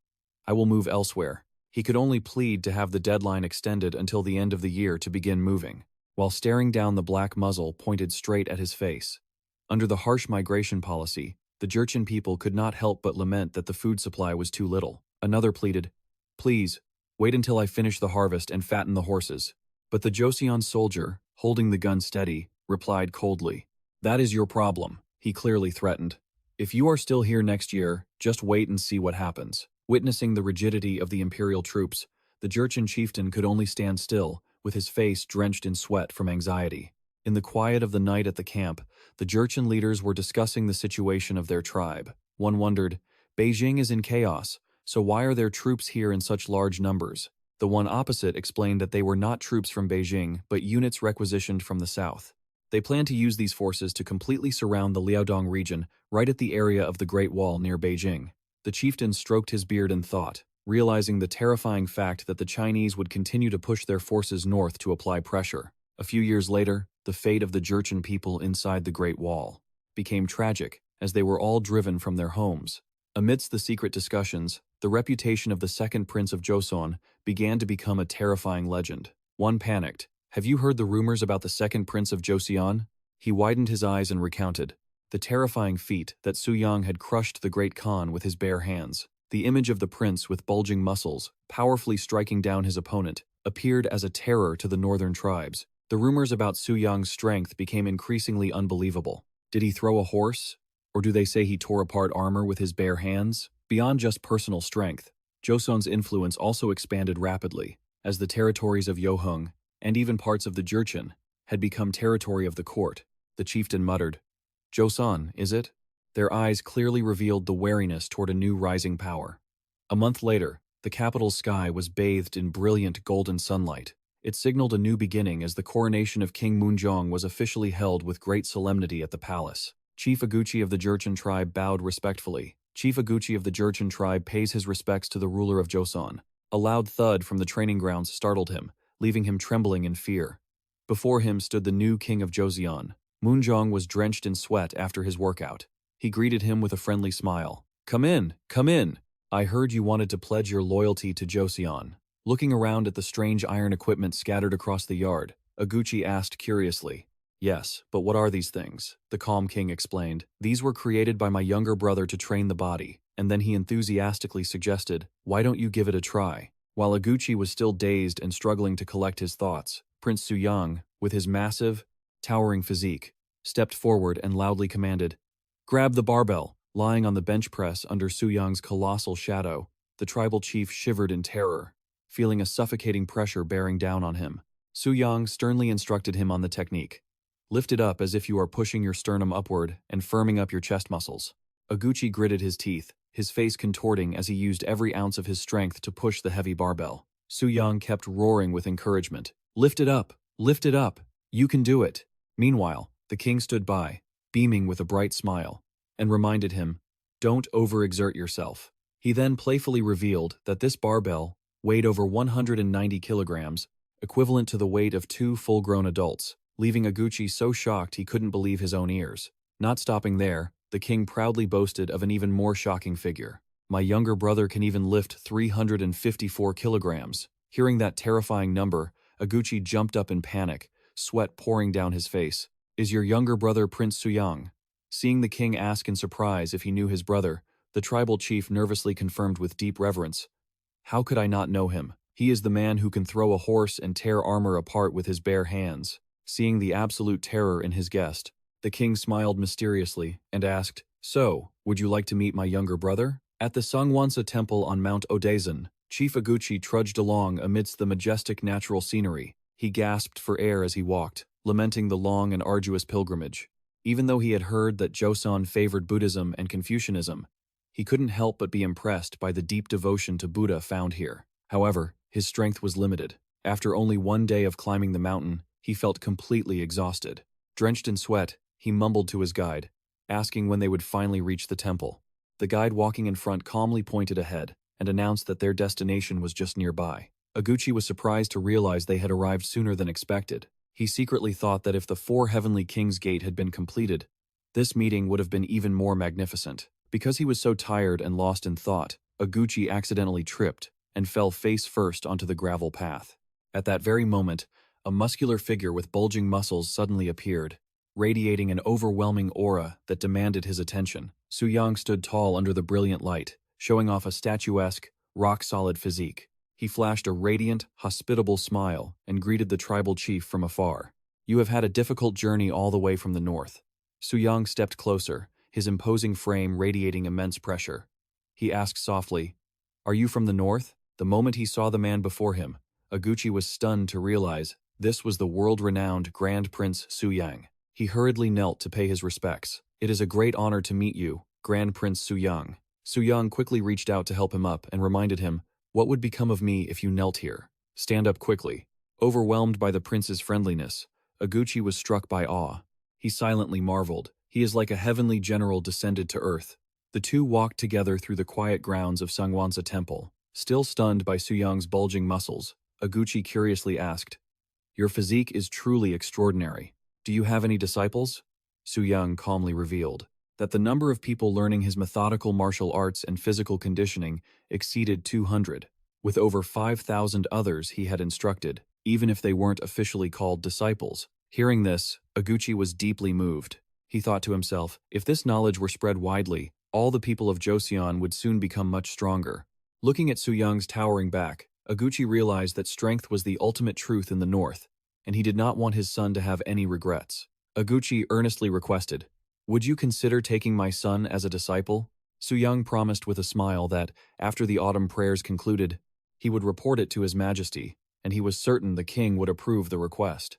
I will move elsewhere." He could only plead to have the deadline extended until the end of the year to begin moving, while staring down the black muzzle pointed straight at his face. Under the harsh migration policy, the Jurchen people could not help but lament that the food supply was too little. Another pleaded, "Please, wait until I finish the harvest and fatten the horses." But the Joseon soldier, holding the gun steady, replied coldly, "That is your problem," he clearly threatened. "If you are still here next year, just wait and see what happens." Witnessing the rigidity of the imperial troops, the Jurchen chieftain could only stand still, with his face drenched in sweat from anxiety. In the quiet of the night at the camp, the Jurchen leaders were discussing the situation of their tribe. One wondered, "Beijing is in chaos, so why are there troops here in such large numbers?" The one opposite explained that they were not troops from Beijing, but units requisitioned from the south. They planned to use these forces to completely surround the Liaodong region, right at the area of the Great Wall near Beijing. The chieftain stroked his beard in thought, realizing the terrifying fact that the Chinese would continue to push their forces north to apply pressure. A few years later, the fate of the Jurchen people inside the Great Wall became tragic, as they were all driven from their homes. Amidst the secret discussions, the reputation of the second prince of Joseon began to become a terrifying legend. One panicked, "Have you heard the rumors about the second prince of Joseon?" He widened his eyes and recounted the terrifying feat that Suyang had crushed the great Khan with his bare hands. The image of the prince with bulging muscles, powerfully striking down his opponent, appeared as a terror to the northern tribes. The rumors about Suyang's strength became increasingly unbelievable. Did he throw a horse? Or do they say he tore apart armor with his bare hands? Beyond just personal strength, Joseon's influence also expanded rapidly, as the territories of Yohung, and even parts of the Jurchen, had become territory of the court. The chieftain muttered, "Joseon, is it?" Their eyes clearly revealed the wariness toward a new rising power. A month later, the capital's sky was bathed in brilliant golden sunlight. It signaled a new beginning as the coronation of King Moonjong was officially held with great solemnity at the palace. Chief Aguchi of the Jurchen tribe bowed respectfully. Chief Aguchi of the Jurchen tribe pays his respects to the ruler of Joseon. A loud thud from the training grounds startled him, leaving him trembling in fear. Before him stood the new king of Joseon. Moonjong was drenched in sweat after his workout. He greeted him with a friendly smile. Come in. I heard you wanted to pledge your loyalty to Joseon." Looking around at the strange iron equipment scattered across the yard, Aguchi asked curiously, Yes, but what are these things? The calm king explained. These were created by my younger brother to train the body, and then he enthusiastically suggested, why don't you give it a try? While Iguchi was still dazed and struggling to collect his thoughts, Prince Suyang, with his massive, towering physique, stepped forward and loudly commanded, grab the barbell. Lying on the bench press under Suyang's colossal shadow, the tribal chief shivered in terror, feeling a suffocating pressure bearing down on him. Suyang sternly instructed him on the technique. Lift it up as if you are pushing your sternum upward and firming up your chest muscles. Iguchi gritted his teeth, his face contorting as he used every ounce of his strength to push the heavy barbell. Suyang kept roaring with encouragement. Lift it up! Lift it up! You can do it! Meanwhile, the king stood by, beaming with a bright smile, and reminded him, don't overexert yourself. He then playfully revealed that this barbell weighed over 190 kilograms, equivalent to the weight of 2 full-grown adults, leaving Iguchi so shocked he couldn't believe his own ears. Not stopping there, the king proudly boasted of an even more shocking figure. My younger brother can even lift 354 kilograms. Hearing that terrifying number, Iguchi jumped up in panic, sweat pouring down his face. Is your younger brother Prince Suyang? Seeing the king ask in surprise if he knew his brother, the tribal chief nervously confirmed with deep reverence. How could I not know him? He is the man who can throw a horse and tear armor apart with his bare hands. Seeing the absolute terror in his guest, the king smiled mysteriously and asked, so, would you like to meet my younger brother? At the Sungwonsa temple on Mount Odazen, Chief Iguchi trudged along amidst the majestic natural scenery. He gasped for air as he walked, lamenting the long and arduous pilgrimage. Even though he had heard that Joseon favored Buddhism and Confucianism, he couldn't help but be impressed by the deep devotion to Buddha found here. However, his strength was limited. After only one day of climbing the mountain, he felt completely exhausted. Drenched in sweat, he mumbled to his guide, asking when they would finally reach the temple. The guide walking in front calmly pointed ahead and announced that their destination was just nearby. Iguchi was surprised to realize they had arrived sooner than expected. He secretly thought that if the 4 Heavenly Kings Gate had been completed, this meeting would have been even more magnificent. Because he was so tired and lost in thought, Iguchi accidentally tripped and fell face first onto the gravel path. At that very moment, a muscular figure with bulging muscles suddenly appeared, radiating an overwhelming aura that demanded his attention. Suyang stood tall under the brilliant light, showing off a statuesque, rock-solid physique. He flashed a radiant, hospitable smile and greeted the tribal chief from afar. You have had a difficult journey all the way from the north. Suyang stepped closer, his imposing frame radiating immense pressure. He asked softly, are you from the north? The moment he saw the man before him, Iguchi was stunned to realize this was the world-renowned Grand Prince Suyang. He hurriedly knelt to pay his respects. It is a great honor to meet you, Grand Prince Suyang. Suyang quickly reached out to help him up and reminded him, what would become of me if you knelt here? Stand up quickly. Overwhelmed by the prince's friendliness, Iguchi was struck by awe. He silently marveled. He is like a heavenly general descended to earth. The two walked together through the quiet grounds of Sungwonsa Temple. Still stunned by Suyang's bulging muscles, Iguchi curiously asked, your physique is truly extraordinary. Do you have any disciples? Suyang calmly revealed that the number of people learning his methodical martial arts and physical conditioning exceeded 200, with over 5,000 others he had instructed, even if they weren't officially called disciples. Hearing this, Iguchi was deeply moved. He thought to himself, if this knowledge were spread widely, all the people of Joseon would soon become much stronger. Looking at Suyang's towering back, Iguchi realized that strength was the ultimate truth in the north, and he did not want his son to have any regrets. Iguchi earnestly requested, would you consider taking my son as a disciple? Suyang promised with a smile that, after the autumn prayers concluded, he would report it to His Majesty, and he was certain the king would approve the request.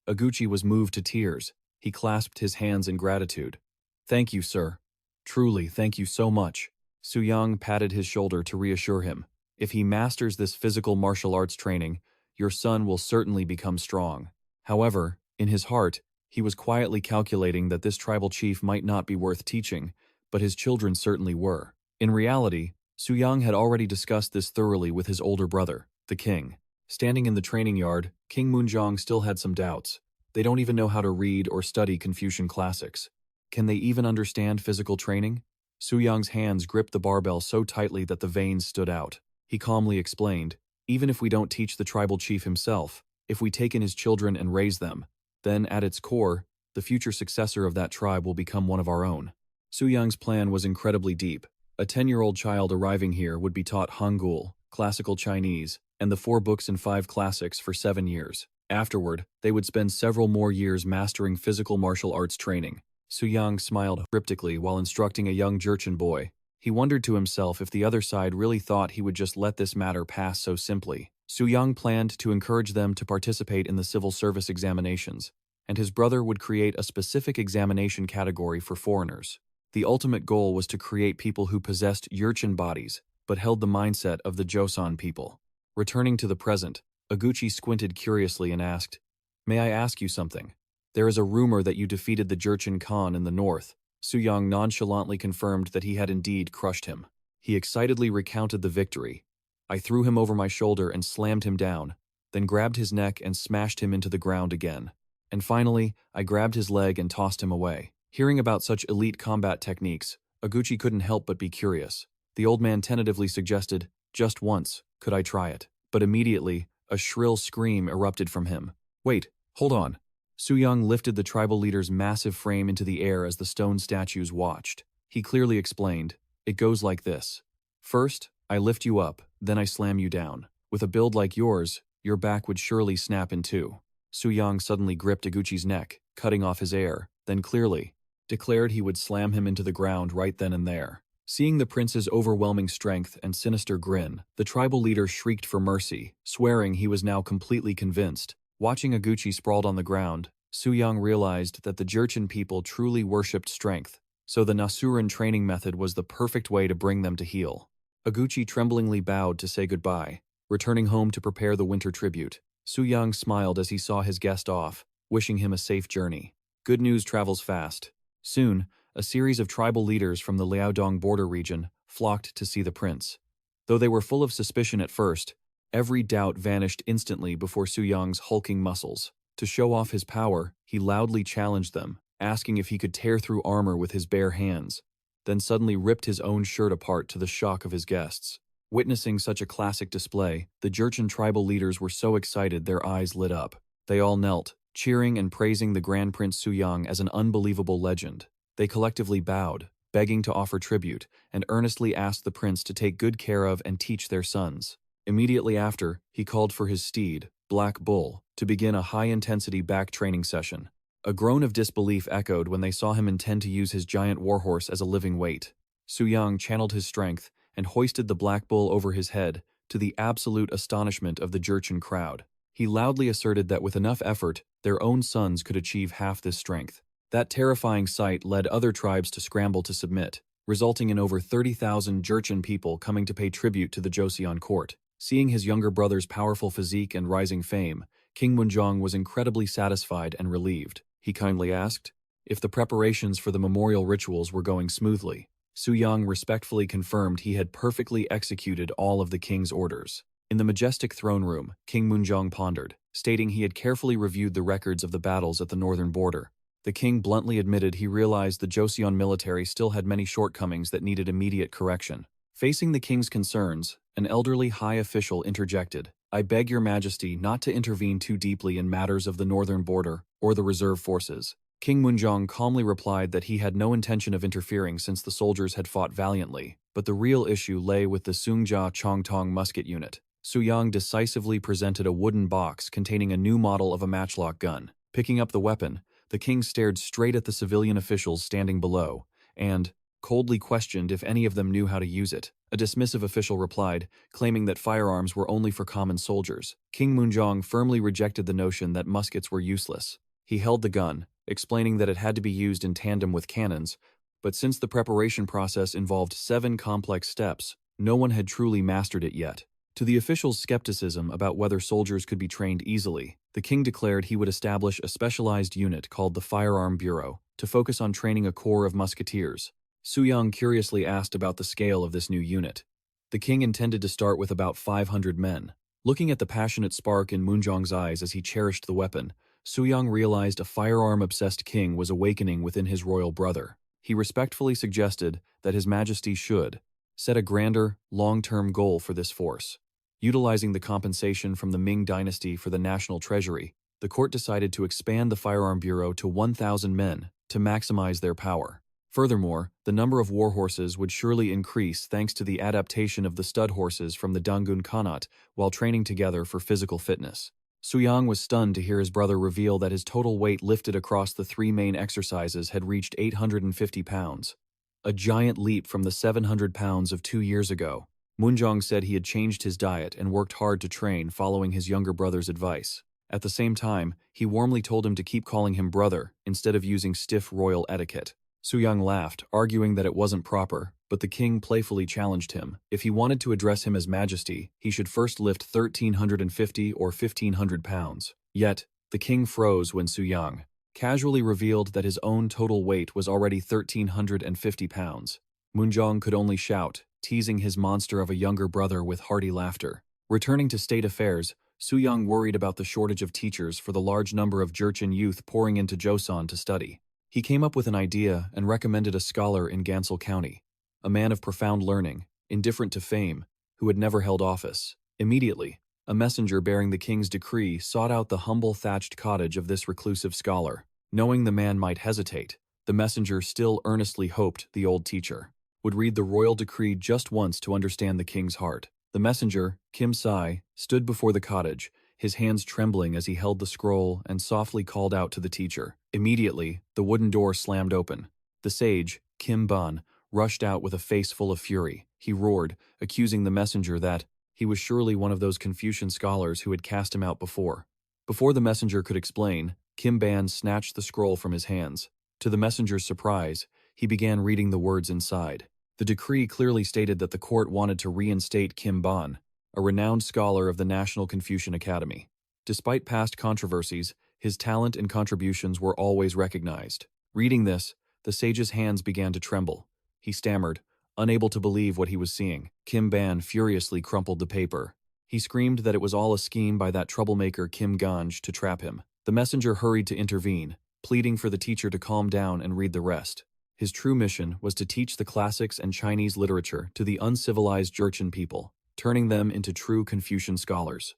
Iguchi was moved to tears. He clasped his hands in gratitude. Thank you, sir. Truly, thank you so much. Suyang patted his shoulder to reassure him. If he masters this physical martial arts training, your son will certainly become strong. However, in his heart, he was quietly calculating that this tribal chief might not be worth teaching, but his children certainly were. In reality, Suyang had already discussed this thoroughly with his older brother, the king. Standing in the training yard, King Moonjong still had some doubts. They don't even know how to read or study Confucian classics. Can they even understand physical training? Suyang's hands gripped the barbell so tightly that the veins stood out. He calmly explained, even if we don't teach the tribal chief himself, if we take in his children and raise them, then at its core, the future successor of that tribe will become one of our own. Suyang's plan was incredibly deep. A 10-year-old child arriving here would be taught Hangul, classical Chinese, and the 4 books and 5 classics for 7 years. Afterward, they would spend several more years mastering physical martial arts training. Suyang smiled cryptically while instructing a young Jurchen boy. He wondered to himself if the other side really thought he would just let this matter pass so simply. Suyang planned to encourage them to participate in the civil service examinations, and his brother would create a specific examination category for foreigners. The ultimate goal was to create people who possessed Jurchen bodies, but held the mindset of the Joseon people. Returning to the present, Oguchi squinted curiously and asked, "May I ask you something? There is a rumor that you defeated the Jurchen Khan in the north." Suyang nonchalantly confirmed that he had indeed crushed him. He excitedly recounted the victory. "I threw him over my shoulder and slammed him down, then grabbed his neck and smashed him into the ground again. And finally, I grabbed his leg and tossed him away." Hearing about such elite combat techniques, Oguchi couldn't help but be curious. The old man tentatively suggested, "Just once, could I try it?" But immediately, a shrill scream erupted from him. "Wait, hold on." Suyang lifted the tribal leader's massive frame into the air as the stone statues watched. He clearly explained, "It goes like this. First, I lift you up, then I slam you down. With a build like yours, your back would surely snap in two." Suyang suddenly gripped Oguchi's neck, cutting off his air, then clearly declared he would slam him into the ground right then and there. Seeing the prince's overwhelming strength and sinister grin, the tribal leader shrieked for mercy, swearing he was now completely convinced. Watching Oguchi sprawled on the ground, Suyang realized that the Jurchen people truly worshipped strength, so the Nasuran training method was the perfect way to bring them to heel. Oguchi tremblingly bowed to say goodbye, returning home to prepare the winter tribute. Suyang smiled as he saw his guest off, wishing him a safe journey. Good news travels fast. Soon, a series of tribal leaders from the Liaodong border region flocked to see the prince. Though they were full of suspicion at first, every doubt vanished instantly before Suyang's hulking muscles. To show off his power, he loudly challenged them, asking if he could tear through armor with his bare hands, then suddenly ripped his own shirt apart to the shock of his guests. Witnessing such a classic display, the Jurchen tribal leaders were so excited their eyes lit up. They all knelt, cheering and praising the Grand Prince Suyang as an unbelievable legend. They collectively bowed, begging to offer tribute, and earnestly asked the prince to take good care of and teach their sons. Immediately after, he called for his steed, Black Bull, to begin a high-intensity back training session. A groan of disbelief echoed when they saw him intend to use his giant warhorse as a living weight. Suyang channeled his strength and hoisted the Black Bull over his head, to the absolute astonishment of the Jurchen crowd. He loudly asserted that with enough effort, their own sons could achieve half this strength. That terrifying sight led other tribes to scramble to submit, resulting in over 30,000 Jurchen people coming to pay tribute to the Joseon court. Seeing his younger brother's powerful physique and rising fame, King Munjong was incredibly satisfied and relieved. He kindly asked if the preparations for the memorial rituals were going smoothly. Suyang respectfully confirmed he had perfectly executed all of the king's orders. In the majestic throne room, King Munjong pondered, stating he had carefully reviewed the records of the battles at the northern border. The king bluntly admitted he realized the Joseon military still had many shortcomings that needed immediate correction. Facing the king's concerns, an elderly high official interjected, "I beg your majesty not to intervene too deeply in matters of the northern border or the reserve forces." King Munjong calmly replied that he had no intention of interfering since the soldiers had fought valiantly, but the real issue lay with the Sungjia Chongtong musket unit. Suyang decisively presented a wooden box containing a new model of a matchlock gun. Picking up the weapon, the king stared straight at the civilian officials standing below, and coldly questioned if any of them knew how to use it. A dismissive official replied, claiming that firearms were only for common soldiers. King Munjong firmly rejected the notion that muskets were useless. He held the gun, explaining that it had to be used in tandem with cannons, but since the preparation process involved 7 complex steps, no one had truly mastered it yet. To the official's skepticism about whether soldiers could be trained easily, the king declared he would establish a specialized unit called the Firearm Bureau to focus on training a corps of musketeers. Suyang curiously asked about the scale of this new unit. The king intended to start with about 500 men. Looking at the passionate spark in Munjong's eyes as he cherished the weapon, Suyang realized a firearm-obsessed king was awakening within his royal brother. He respectfully suggested that His Majesty should set a grander, long-term goal for this force, utilizing the compensation from the Ming dynasty for the national treasury. the court decided to expand the firearm bureau to 1,000 men to maximize their power. Furthermore, the number of war horses would surely increase thanks to the adaptation of the stud horses from the Dangun Khanate while training together for physical fitness. Suyang was stunned to hear his brother reveal that his total weight lifted across the 3 main exercises had reached 850 pounds. A giant leap from the 700 pounds of 2 years ago. Moonjong said he had changed his diet and worked hard to train following his younger brother's advice. At the same time, he warmly told him to keep calling him brother instead of using stiff royal etiquette. Suyang laughed, arguing that it wasn't proper, but the king playfully challenged him. If he wanted to address him as Majesty, he should first lift 1,350 or 1,500 pounds. Yet, the king froze when Suyang casually revealed that his own total weight was already 1,350 pounds. Moonjong could only shout, teasing his monster of a younger brother with hearty laughter. Returning to state affairs, Suyang worried about the shortage of teachers for the large number of Jurchen youth pouring into Joseon to study. He came up with an idea and recommended a scholar in Gansel County, a man of profound learning, indifferent to fame, who had never held office. Immediately, a messenger bearing the king's decree sought out the humble thatched cottage of this reclusive scholar. Knowing the man might hesitate, the messenger still earnestly hoped the old teacher would read the royal decree just once to understand the king's heart. The messenger, Kim Sai, stood before the cottage, his hands trembling as he held the scroll and softly called out to the teacher. Immediately, the wooden door slammed open. The sage, Kim Ban, rushed out with a face full of fury. He roared, accusing the messenger that he was surely one of those Confucian scholars who had cast him out before. Before the messenger could explain, Kim Ban snatched the scroll from his hands. To the messenger's surprise, he began reading the words inside. The decree clearly stated that the court wanted to reinstate Kim Ban, a renowned scholar of the National Confucian Academy. Despite past controversies, his talent and contributions were always recognized. Reading this, the sage's hands began to tremble. He stammered, unable to believe what he was seeing. Kim Ban furiously crumpled the paper. He screamed that it was all a scheme by that troublemaker Kim Ganj to trap him. The messenger hurried to intervene, pleading for the teacher to calm down and read the rest. His true mission was to teach the classics and Chinese literature to the uncivilized Jurchen people, turning them into true Confucian scholars.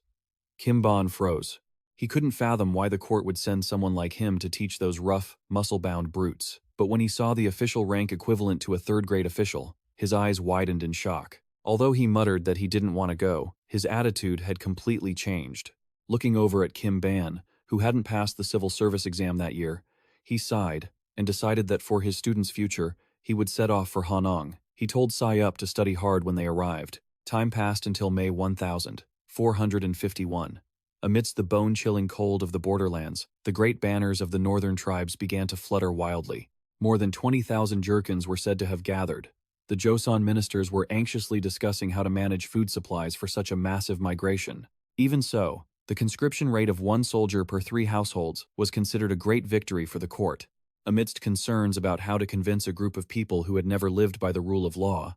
Kim Ban froze. He couldn't fathom why the court would send someone like him to teach those rough, muscle-bound brutes. But when he saw the official rank equivalent to a third-grade official, his eyes widened in shock. Although he muttered that he didn't want to go, his attitude had completely changed. Looking over at Kim Ban, who hadn't passed the civil service exam that year, he sighed and decided that for his student's future, he would set off for Hanong. He told Sai Up to study hard when they arrived. Time passed until May 1451. Amidst the bone-chilling cold of the borderlands, the great banners of the northern tribes began to flutter wildly. More than 20,000 Jurchens were said to have gathered. The Joseon ministers were anxiously discussing how to manage food supplies for such a massive migration. Even so, the conscription rate of 1 soldier per 3 households was considered a great victory for the court. Amidst concerns about how to convince a group of people who had never lived by the rule of law,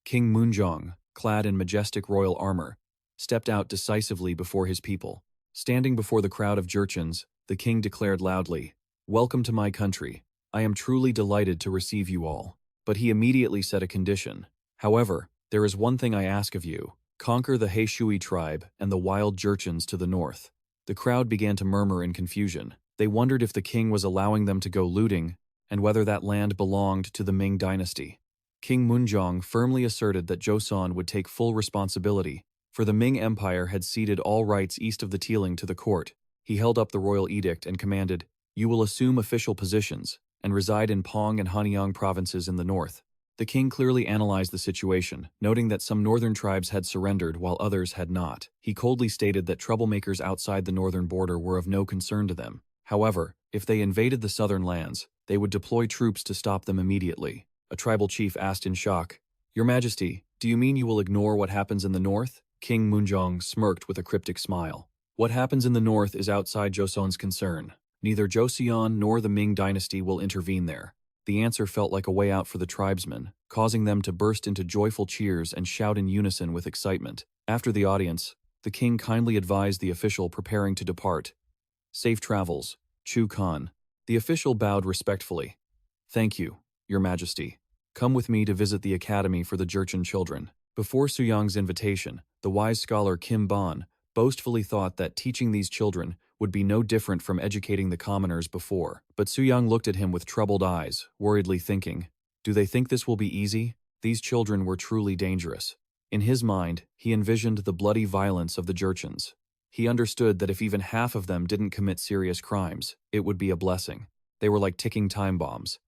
King Moonjong, clad in majestic royal armor, stepped out decisively before his people. Standing before the crowd of Jurchens, the king declared loudly, "Welcome to my country. I am truly delighted to receive you all." But he immediately set a condition. "However, there is one thing I ask of you. Conquer the Heishui tribe and the wild Jurchens to the north." The crowd began to murmur in confusion. They wondered if the king was allowing them to go looting, and whether that land belonged to the Ming dynasty. King Moonjong firmly asserted that Joseon would take full responsibility, for the Ming Empire had ceded all rights east of the Tiling to the court. He held up the royal edict and commanded, "You will assume official positions and reside in Pong and Hanyang provinces in the north." The king clearly analyzed the situation, noting that some northern tribes had surrendered while others had not. He coldly stated that troublemakers outside the northern border were of no concern to them. However, if they invaded the southern lands, they would deploy troops to stop them immediately. A tribal chief asked in shock, "Your Majesty, do you mean you will ignore what happens in the north?" King Moonjong smirked with a cryptic smile. "What happens in the north is outside Joseon's concern. Neither Joseon nor the Ming dynasty will intervene there." The answer felt like a way out for the tribesmen, causing them to burst into joyful cheers and shout in unison with excitement. After the audience, the king kindly advised the official preparing to depart, "Safe travels, Chu Khan." The official bowed respectfully. "Thank you, Your Majesty. Come with me to visit the academy for the Jurchen children." Before Suyang's invitation, the wise scholar Kim Ban boastfully thought that teaching these children would be no different from educating the commoners before. But Suyang looked at him with troubled eyes, worriedly thinking, do they think this will be easy? These children were truly dangerous. In his mind, he envisioned the bloody violence of the Jurchens. He understood that if even half of them didn't commit serious crimes, it would be a blessing. They were like ticking time bombs.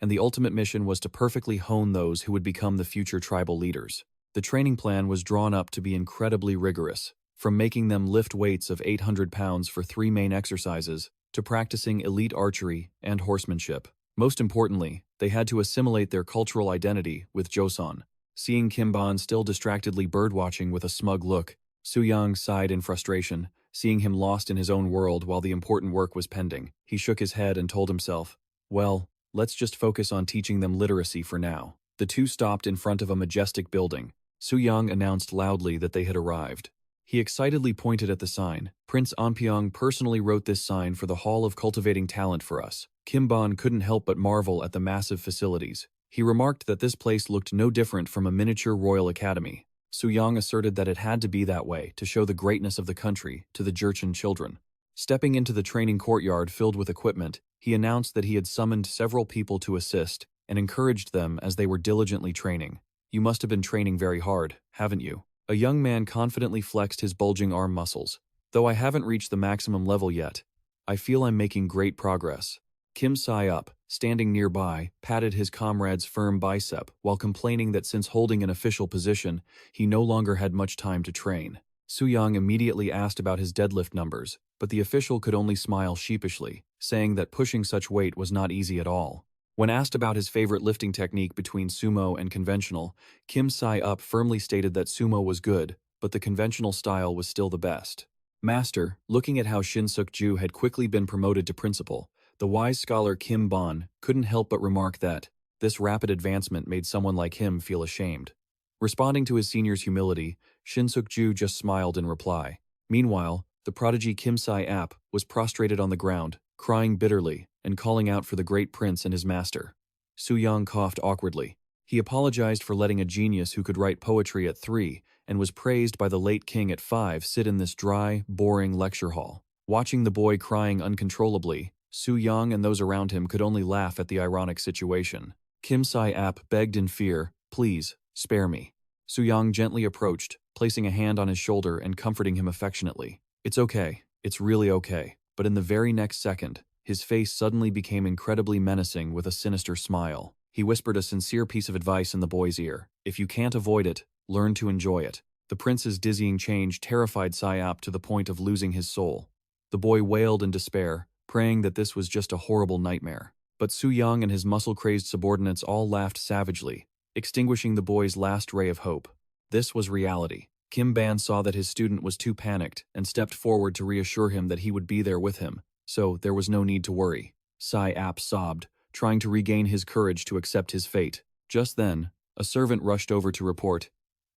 And the ultimate mission was to perfectly hone those who would become the future tribal leaders. The training plan was drawn up to be incredibly rigorous, from making them lift weights of 800 pounds for 3 main exercises to practicing elite archery and horsemanship. Most importantly, they had to assimilate their cultural identity with Joseon. Seeing Kim Ban still distractedly birdwatching with a smug look, Suyang sighed in frustration, seeing him lost in his own world while the important work was pending. He shook his head and told himself, well, let's just focus on teaching them literacy for now. The two stopped in front of a majestic building. Suyang announced loudly that they had arrived. He excitedly pointed at the sign. Prince Anpyeong personally wrote this sign for the Hall of Cultivating Talent for us. Kim Ban couldn't help but marvel at the massive facilities. He remarked that this place looked no different from a miniature royal academy. Suyang asserted that it had to be that way to show the greatness of the country to the Jurchen children. Stepping into the training courtyard filled with equipment, he announced that he had summoned several people to assist and encouraged them as they were diligently training. You must have been training very hard, haven't you? A young man confidently flexed his bulging arm muscles. Though I haven't reached the maximum level yet, I feel I'm making great progress. Kim Sejong, standing nearby, patted his comrade's firm bicep while complaining that since holding an official position, he no longer had much time to train. Suyang immediately asked about his deadlift numbers, but the official could only smile sheepishly, saying that pushing such weight was not easy at all. When asked about his favorite lifting technique between sumo and conventional, Kim Sejong firmly stated that sumo was good, but the conventional style was still the best. Master, looking at how Shin Suk-ju had quickly been promoted to principal, the wise scholar Kim Ban couldn't help but remark that this rapid advancement made someone like him feel ashamed. Responding to his senior's humility, Shin Suk-ju just smiled in reply. Meanwhile, the prodigy Kim Sejong was prostrated on the ground, crying bitterly and calling out for the great prince and his master. Suyang coughed awkwardly. He apologized for letting a genius who could write poetry at 3 and was praised by the late king at 5 sit in this dry, boring lecture hall. Watching the boy crying uncontrollably, Suyang and those around him could only laugh at the ironic situation. Kim Sejong begged in fear, please, spare me. Suyang gently approached, placing a hand on his shoulder and comforting him affectionately. It's okay, it's really okay. But in the very next second, his face suddenly became incredibly menacing with a sinister smile. He whispered a sincere piece of advice in the boy's ear. If you can't avoid it, learn to enjoy it. The prince's dizzying change terrified Sejong to the point of losing his soul. The boy wailed in despair, praying that this was just a horrible nightmare. But Suyang and his muscle-crazed subordinates all laughed savagely, extinguishing the boy's last ray of hope. This was reality. Kim Ban saw that his student was too panicked and stepped forward to reassure him that he would be there with him, so there was no need to worry. Sejong sobbed, trying to regain his courage to accept his fate. Just then, a servant rushed over to report,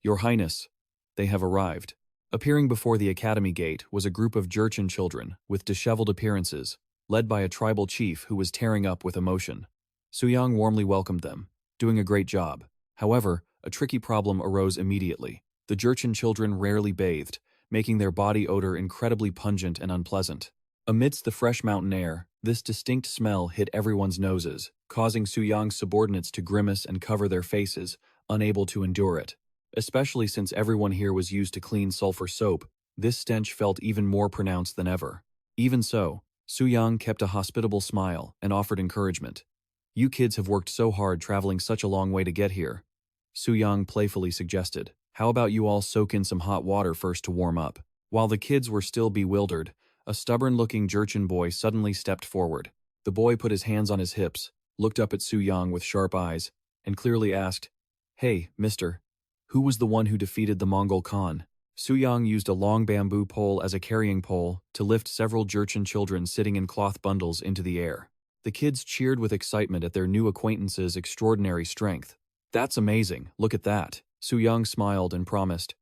Your Highness, they have arrived. Appearing before the academy gate was a group of Jurchen children with disheveled appearances, led by a tribal chief who was tearing up with emotion. Suyang warmly welcomed them, doing a great job. However, a tricky problem arose immediately. The Jurchen children rarely bathed, making their body odor incredibly pungent and unpleasant. Amidst the fresh mountain air, this distinct smell hit everyone's noses, causing Suyang's subordinates to grimace and cover their faces, unable to endure it. Especially since everyone here was used to clean sulfur soap, this stench felt even more pronounced than ever. Even so, Suyang kept a hospitable smile and offered encouragement. You kids have worked so hard traveling such a long way to get here. Suyang playfully suggested. How about you all soak in some hot water first to warm up? While the kids were still bewildered, a stubborn-looking Jurchen boy suddenly stepped forward. The boy put his hands on his hips, looked up at Suyang with sharp eyes, and clearly asked, Hey, mister, who was the one who defeated the Mongol Khan? Suyang used a long bamboo pole as a carrying pole to lift several Jurchen children sitting in cloth bundles into the air. The kids cheered with excitement at their new acquaintance's extraordinary strength. That's amazing, look at that. Suyang smiled and promised,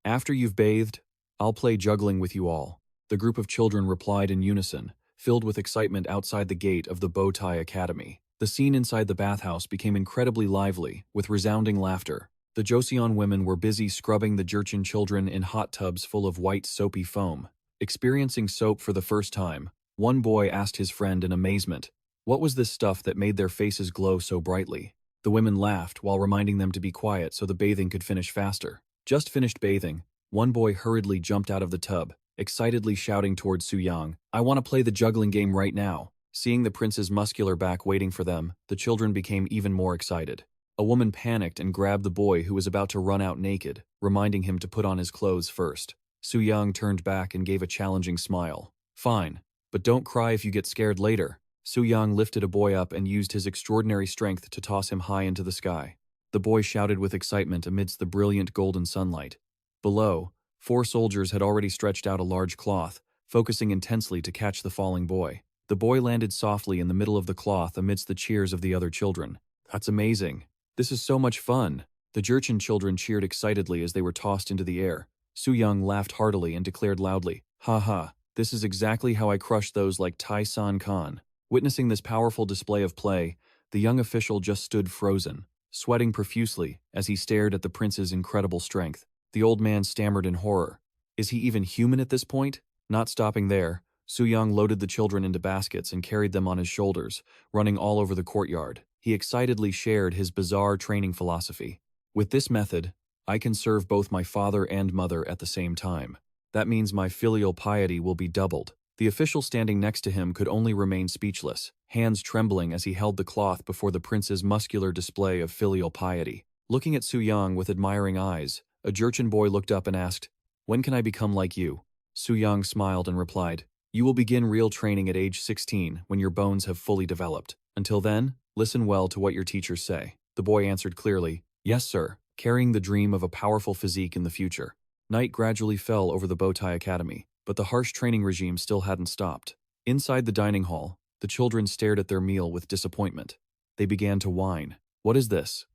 After you've bathed, I'll play juggling with you all. The group of children replied in unison, filled with excitement outside the gate of the Bowtie Academy. The scene inside the bathhouse became incredibly lively, with resounding laughter. The Joseon women were busy scrubbing the Jurchen children in hot tubs full of white soapy foam. Experiencing soap for the first time, one boy asked his friend in amazement, what was this stuff that made their faces glow so brightly? The women laughed while reminding them to be quiet so the bathing could finish faster. Just finished bathing, one boy hurriedly jumped out of the tub, excitedly shouting towards Suyang, I want to play the juggling game right now. Seeing the prince's muscular back waiting for them, the children became even more excited. A woman panicked and grabbed the boy who was about to run out naked, reminding him to put on his clothes first. Suyang turned back and gave a challenging smile. Fine, but don't cry if you get scared later. Suyang lifted a boy up and used his extraordinary strength to toss him high into the sky. The boy shouted with excitement amidst the brilliant golden sunlight. Below, 4 soldiers had already stretched out a large cloth, focusing intensely to catch the falling boy. The boy landed softly in the middle of the cloth amidst the cheers of the other children. That's amazing. This is so much fun. The Jurchen children cheered excitedly as they were tossed into the air. Suyang laughed heartily and declared loudly, ha ha, this is exactly how I crush those like Tai San Khan. Witnessing this powerful display of play, the young official just stood frozen, sweating profusely as he stared at the prince's incredible strength. The old man stammered in horror. Is he even human at this point? Not stopping there, Suyang loaded the children into baskets and carried them on his shoulders, running all over the courtyard. He excitedly shared his bizarre training philosophy. With this method, I can serve both my father and mother at the same time. That means my filial piety will be doubled. The official standing next to him could only remain speechless, hands trembling as he held the cloth before the prince's muscular display of filial piety. Looking at Suyang with admiring eyes, a Jurchen boy looked up and asked, when can I become like you? Suyang smiled and replied, you will begin real training at age 16 when your bones have fully developed. Until then, listen well to what your teachers say. The boy answered clearly, yes sir, carrying the dream of a powerful physique in the future. Night gradually fell over the Bowtie Academy, but the harsh training regime still hadn't stopped. Inside the dining hall, the children stared at their meal with disappointment. They began to whine. What is this?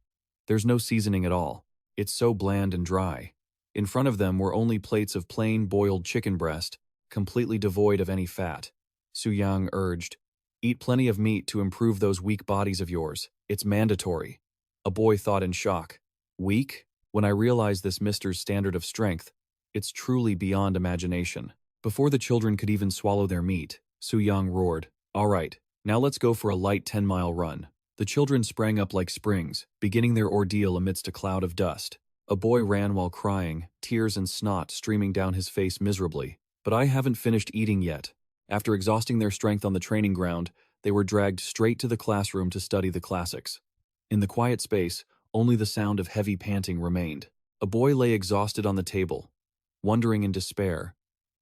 There's no seasoning at all. It's so bland and dry. In front of them were only plates of plain boiled chicken breast, completely devoid of any fat. Suyang urged, eat plenty of meat to improve those weak bodies of yours. It's mandatory. A boy thought in shock. Weak? When I realized this mister's standard of strength, it's truly beyond imagination. Before the children could even swallow their meat, Suyang roared, all right, now let's go for a light 10-mile run. The children sprang up like springs, beginning their ordeal amidst a cloud of dust. A boy ran while crying, tears and snot streaming down his face miserably. But I haven't finished eating yet. After exhausting their strength on the training ground, they were dragged straight to the classroom to study the classics. In the quiet space, only the sound of heavy panting remained. A boy lay exhausted on the table, wondering in despair.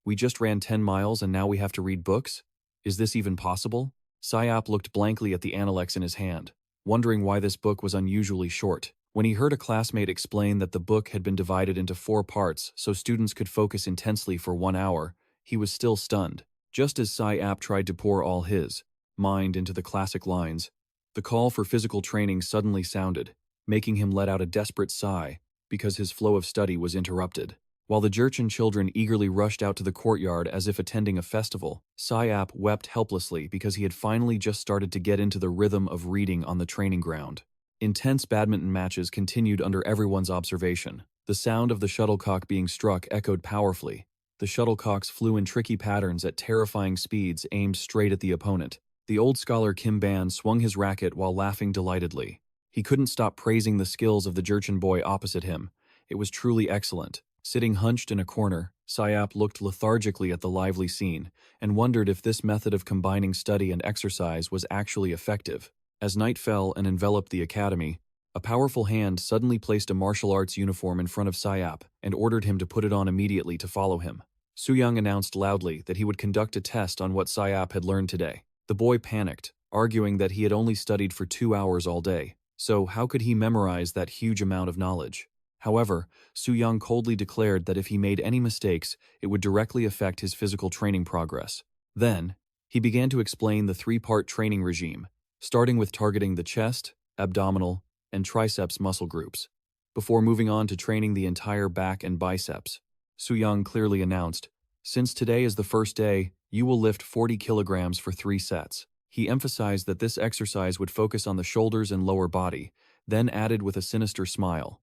We just ran 10 miles and now we have to read books? Is this even possible? Sayap looked blankly at the Analects in his hand, wondering why this book was unusually short. When he heard a classmate explain that the book had been divided into 4 parts so students could focus intensely for 1 hour, he was still stunned. Just as Sayap tried to pour all his mind into the classic lines, the call for physical training suddenly sounded, making him let out a desperate sigh because his flow of study was interrupted. While the Jurchen children eagerly rushed out to the courtyard as if attending a festival, Sayap wept helplessly because he had finally just started to get into the rhythm of reading on the training ground. Intense badminton matches continued under everyone's observation. The sound of the shuttlecock being struck echoed powerfully. The shuttlecocks flew in tricky patterns at terrifying speeds aimed straight at the opponent. The old scholar Kim Ban swung his racket while laughing delightedly. He couldn't stop praising the skills of the Jurchen boy opposite him. It was truly excellent. Sitting hunched in a corner, Sayap looked lethargically at the lively scene and wondered if this method of combining study and exercise was actually effective. As night fell and enveloped the academy, a powerful hand suddenly placed a martial arts uniform in front of Sayap and ordered him to put it on immediately to follow him. Suyang announced loudly that he would conduct a test on what Sayap had learned today. The boy panicked, arguing that he had only studied for 2 hours all day, so how could he memorize that huge amount of knowledge? However, Suyang coldly declared that if he made any mistakes, it would directly affect his physical training progress. Then, he began to explain the 3-part training regime, starting with targeting the chest, abdominal, and triceps muscle groups, before moving on to training the entire back and biceps. Suyang clearly announced, since today is the first day, you will lift 40 kilograms for 3 sets. He emphasized that this exercise would focus on the shoulders and lower body, then added with a sinister smile,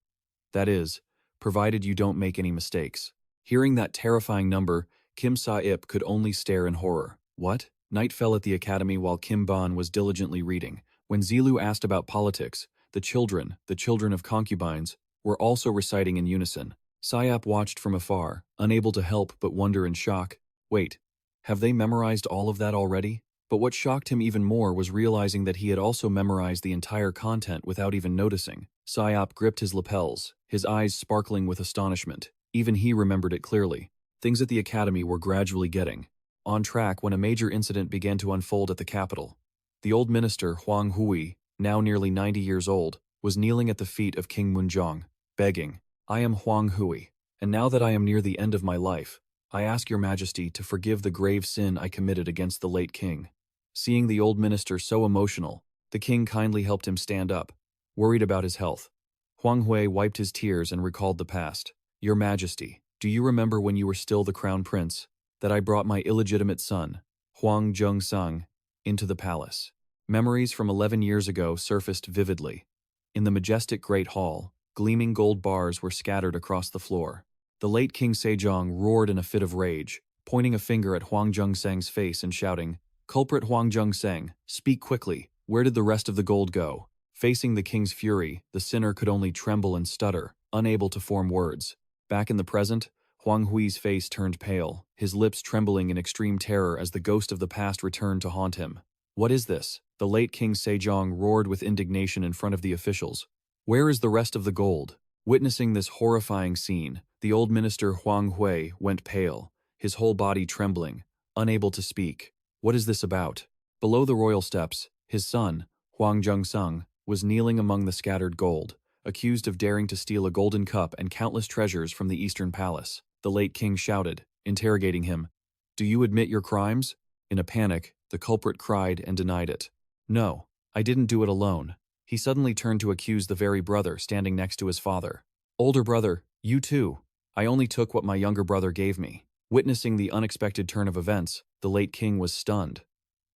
that is, provided you don't make any mistakes. Hearing that terrifying number, Kim Sa-ip could only stare in horror. What? Night fell at the academy while Kim Ban was diligently reading. When Zilu asked about politics, the children of concubines, were also reciting in unison. Sayap watched from afar, unable to help but wonder in shock. Wait, have they memorized all of that already? But what shocked him even more was realizing that he had also memorized the entire content without even noticing. Sayap gripped his lapels, his eyes sparkling with astonishment. Even he remembered it clearly. Things at the academy were gradually getting on track when a major incident began to unfold at the capital. The old minister, Huang Hui, now nearly 90 years old, was kneeling at the feet of King Munjong, begging, "I am Huang Hui, and now that I am near the end of my life, I ask your majesty to forgive the grave sin I committed against the late king." Seeing the old minister so emotional, the king kindly helped him stand up, worried about his health. Huang Hui wiped his tears and recalled the past. "Your majesty, do you remember when you were still the crown prince, that I brought my illegitimate son, Huang Jung-sung, into the palace?" Memories from 11 years ago surfaced vividly. In the majestic great hall, gleaming gold bars were scattered across the floor. The late King Sejong roared in a fit of rage, pointing a finger at Huang Jung-seng's face and shouting, "Culprit Huang Jung-seng, speak quickly, where did the rest of the gold go?" Facing the king's fury, the sinner could only tremble and stutter, unable to form words. Back in the present, Huang Hui's face turned pale, his lips trembling in extreme terror as the ghost of the past returned to haunt him. "What is this?" The late King Sejong roared with indignation in front of the officials. "Where is the rest of the gold?" Witnessing this horrifying scene, the old minister Huang Hui went pale, his whole body trembling, unable to speak. "What is this about?" Below the royal steps, his son, Huang Jung-sung, was kneeling among the scattered gold, accused of daring to steal a golden cup and countless treasures from the Eastern Palace. The late king shouted, interrogating him, "Do you admit your crimes?" In a panic, the culprit cried and denied it. "No, I didn't do it alone." He suddenly turned to accuse the very brother standing next to his father. "Older brother, you too. I only took what my younger brother gave me." Witnessing the unexpected turn of events, the late king was stunned.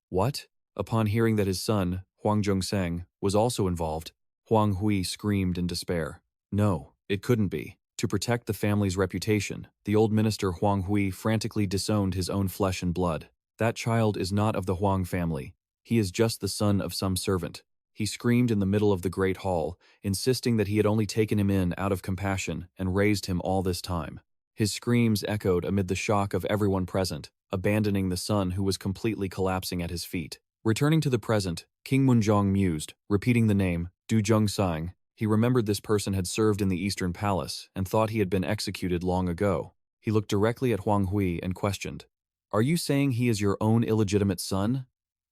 "What?" Upon hearing that his son, Huang Jung-seng, was also involved, Huang Hui screamed in despair. No, it couldn't be. To protect the family's reputation, the old minister Huang Hui frantically disowned his own flesh and blood. "That child is not of the Huang family. He is just the son of some servant." He screamed in the middle of the great hall, insisting that he had only taken him in out of compassion and raised him all this time. His screams echoed amid the shock of everyone present, abandoning the son who was completely collapsing at his feet. Returning to the present, King Munjong mused, repeating the name, Du Jung-sang. He remembered this person had served in the Eastern Palace and thought he had been executed long ago. He looked directly at Huang Hui and questioned, "Are you saying he is your own illegitimate son?"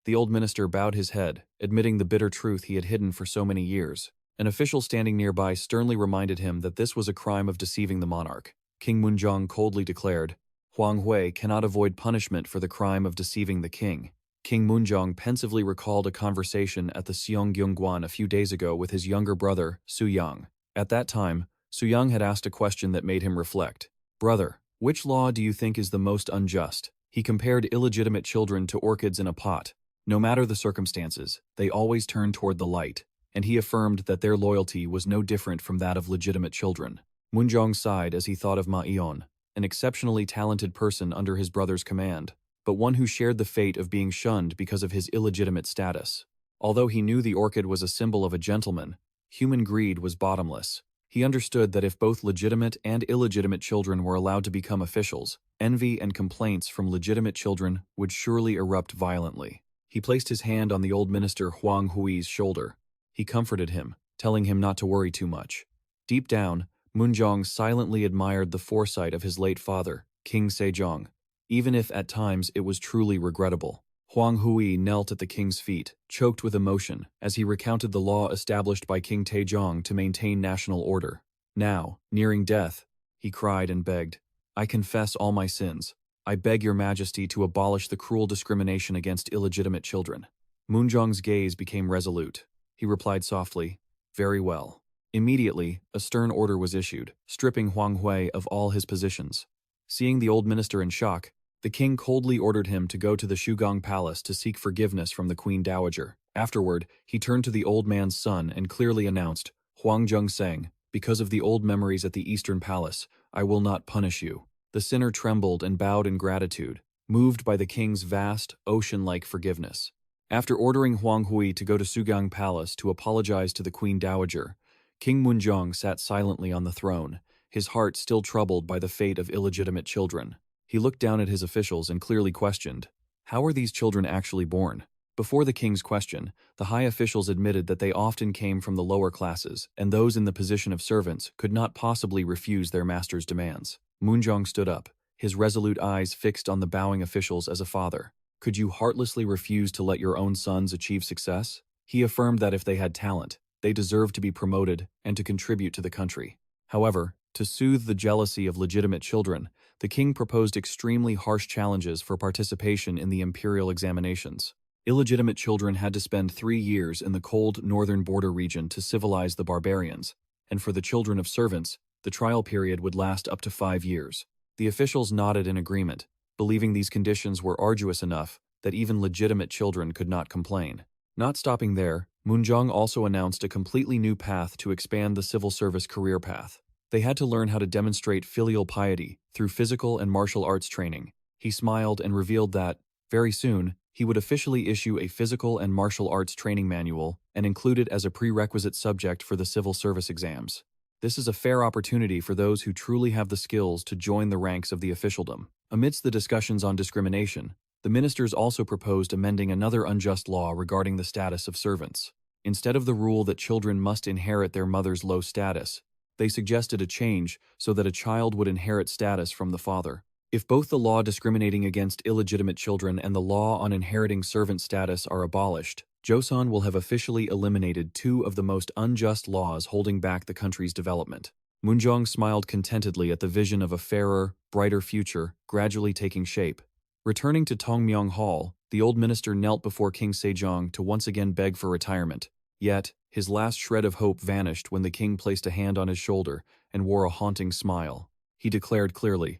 The old minister bowed his head, admitting the bitter truth he had hidden for so many years. An official standing nearby sternly reminded him that this was a crime of deceiving the monarch. King Munjong coldly declared, "Huang Hui cannot avoid punishment for the crime of deceiving the king." King Munjong pensively recalled a conversation at the Seonggyungguan a few days ago with his younger brother, Suyang. At that time, Suyang had asked a question that made him reflect. "Brother, which law do you think is the most unjust?" He compared illegitimate children to orchids in a pot. No matter the circumstances, they always turn toward the light, and he affirmed that their loyalty was no different from that of legitimate children. Munjong sighed as he thought of Ma Eon, an exceptionally talented person under his brother's command, but one who shared the fate of being shunned because of his illegitimate status. Although he knew the orchid was a symbol of a gentleman, human greed was bottomless. He understood that if both legitimate and illegitimate children were allowed to become officials, envy and complaints from legitimate children would surely erupt violently. He placed his hand on the old minister Huang Hui's shoulder. He comforted him, telling him not to worry too much. Deep down, Munjong silently admired the foresight of his late father, King Sejong, even if at times it was truly regrettable. Huang Hui knelt at the king's feet, choked with emotion, as he recounted the law established by King Taejong to maintain national order. Now, nearing death, he cried and begged, "I confess all my sins. I beg your majesty to abolish the cruel discrimination against illegitimate children." Munjong's gaze became resolute. He replied softly, "Very well." Immediately, a stern order was issued, stripping Huang Hui of all his positions. Seeing the old minister in shock, the king coldly ordered him to go to the Shugang Palace to seek forgiveness from the Queen Dowager. Afterward, he turned to the old man's son and clearly announced, "Huang Jung-seng, because of the old memories at the Eastern Palace, I will not punish you." The sinner trembled and bowed in gratitude, moved by the king's vast, ocean-like forgiveness. After ordering Huang Hui to go to Sugang Palace to apologize to the Queen Dowager, King Munjong sat silently on the throne, his heart still troubled by the fate of illegitimate children. He looked down at his officials and clearly questioned, how are these children actually born? Before the king's question, the high officials admitted that they often came from the lower classes, and those in the position of servants could not possibly refuse their master's demands. Munjong stood up, his resolute eyes fixed on the bowing officials as a father. Could you heartlessly refuse to let your own sons achieve success? He affirmed that if they had talent, they deserved to be promoted and to contribute to the country. However, to soothe the jealousy of legitimate children, the king proposed extremely harsh challenges for participation in the imperial examinations. Illegitimate children had to spend 3 years in the cold northern border region to civilize the barbarians, and for the children of servants, the trial period would last up to 5 years. The officials nodded in agreement, believing these conditions were arduous enough that even legitimate children could not complain. Not stopping there, Munjong also announced a completely new path to expand the civil service career path. They had to learn how to demonstrate filial piety through physical and martial arts training. He smiled and revealed that, very soon, he would officially issue a physical and martial arts training manual and include it as a prerequisite subject for the civil service exams. This is a fair opportunity for those who truly have the skills to join the ranks of the officialdom. Amidst the discussions on discrimination, the ministers also proposed amending another unjust law regarding the status of servants. Instead of the rule that children must inherit their mother's low status, they suggested a change so that a child would inherit status from the father. If both the law discriminating against illegitimate children and the law on inheriting servant status are abolished, Joseon will have officially eliminated 2 of the most unjust laws holding back the country's development. Munjong smiled contentedly at the vision of a fairer, brighter future gradually taking shape. Returning to Tongmyong Hall, the old minister knelt before King Sejong to once again beg for retirement. Yet, his last shred of hope vanished when the king placed a hand on his shoulder and wore a haunting smile. He declared clearly,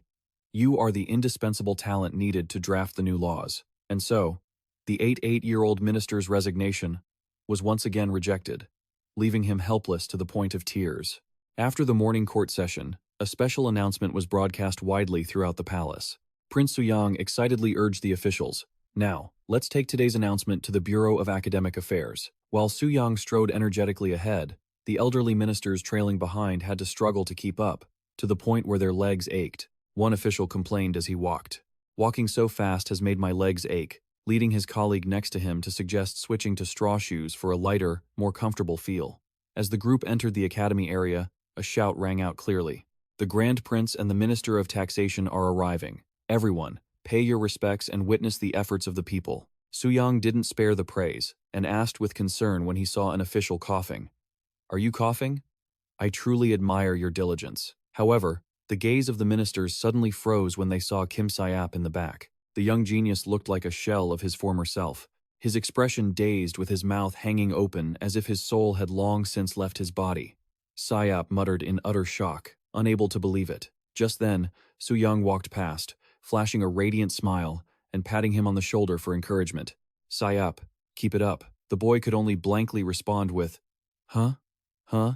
"You are the indispensable talent needed to draft the new laws." And so, the 8-year-old minister's resignation was once again rejected, leaving him helpless to the point of tears. After the morning court session, a special announcement was broadcast widely throughout the palace. Prince Suyang excitedly urged the officials, "Now, let's take today's announcement to the Bureau of Academic Affairs." While Suyang strode energetically ahead, the elderly ministers trailing behind had to struggle to keep up, to the point where their legs ached. One official complained as he walked. "Walking so fast has made my legs ache," leading his colleague next to him to suggest switching to straw shoes for a lighter, more comfortable feel. As the group entered the academy area, a shout rang out clearly. "The Grand Prince and the Minister of Taxation are arriving. Everyone, pay your respects and witness the efforts of the people." Suyang didn't spare the praise, and asked with concern when he saw an official coughing, "Are you coughing? I truly admire your diligence." However, the gaze of the ministers suddenly froze when they saw Kim Sayap in the back. The young genius looked like a shell of his former self, his expression dazed with his mouth hanging open as if his soul had long since left his body. Sayap muttered in utter shock, unable to believe it. Just then, Suyang walked past, flashing a radiant smile and patting him on the shoulder for encouragement. "Sayap, keep it up." The boy could only blankly respond with, "Huh? Huh?"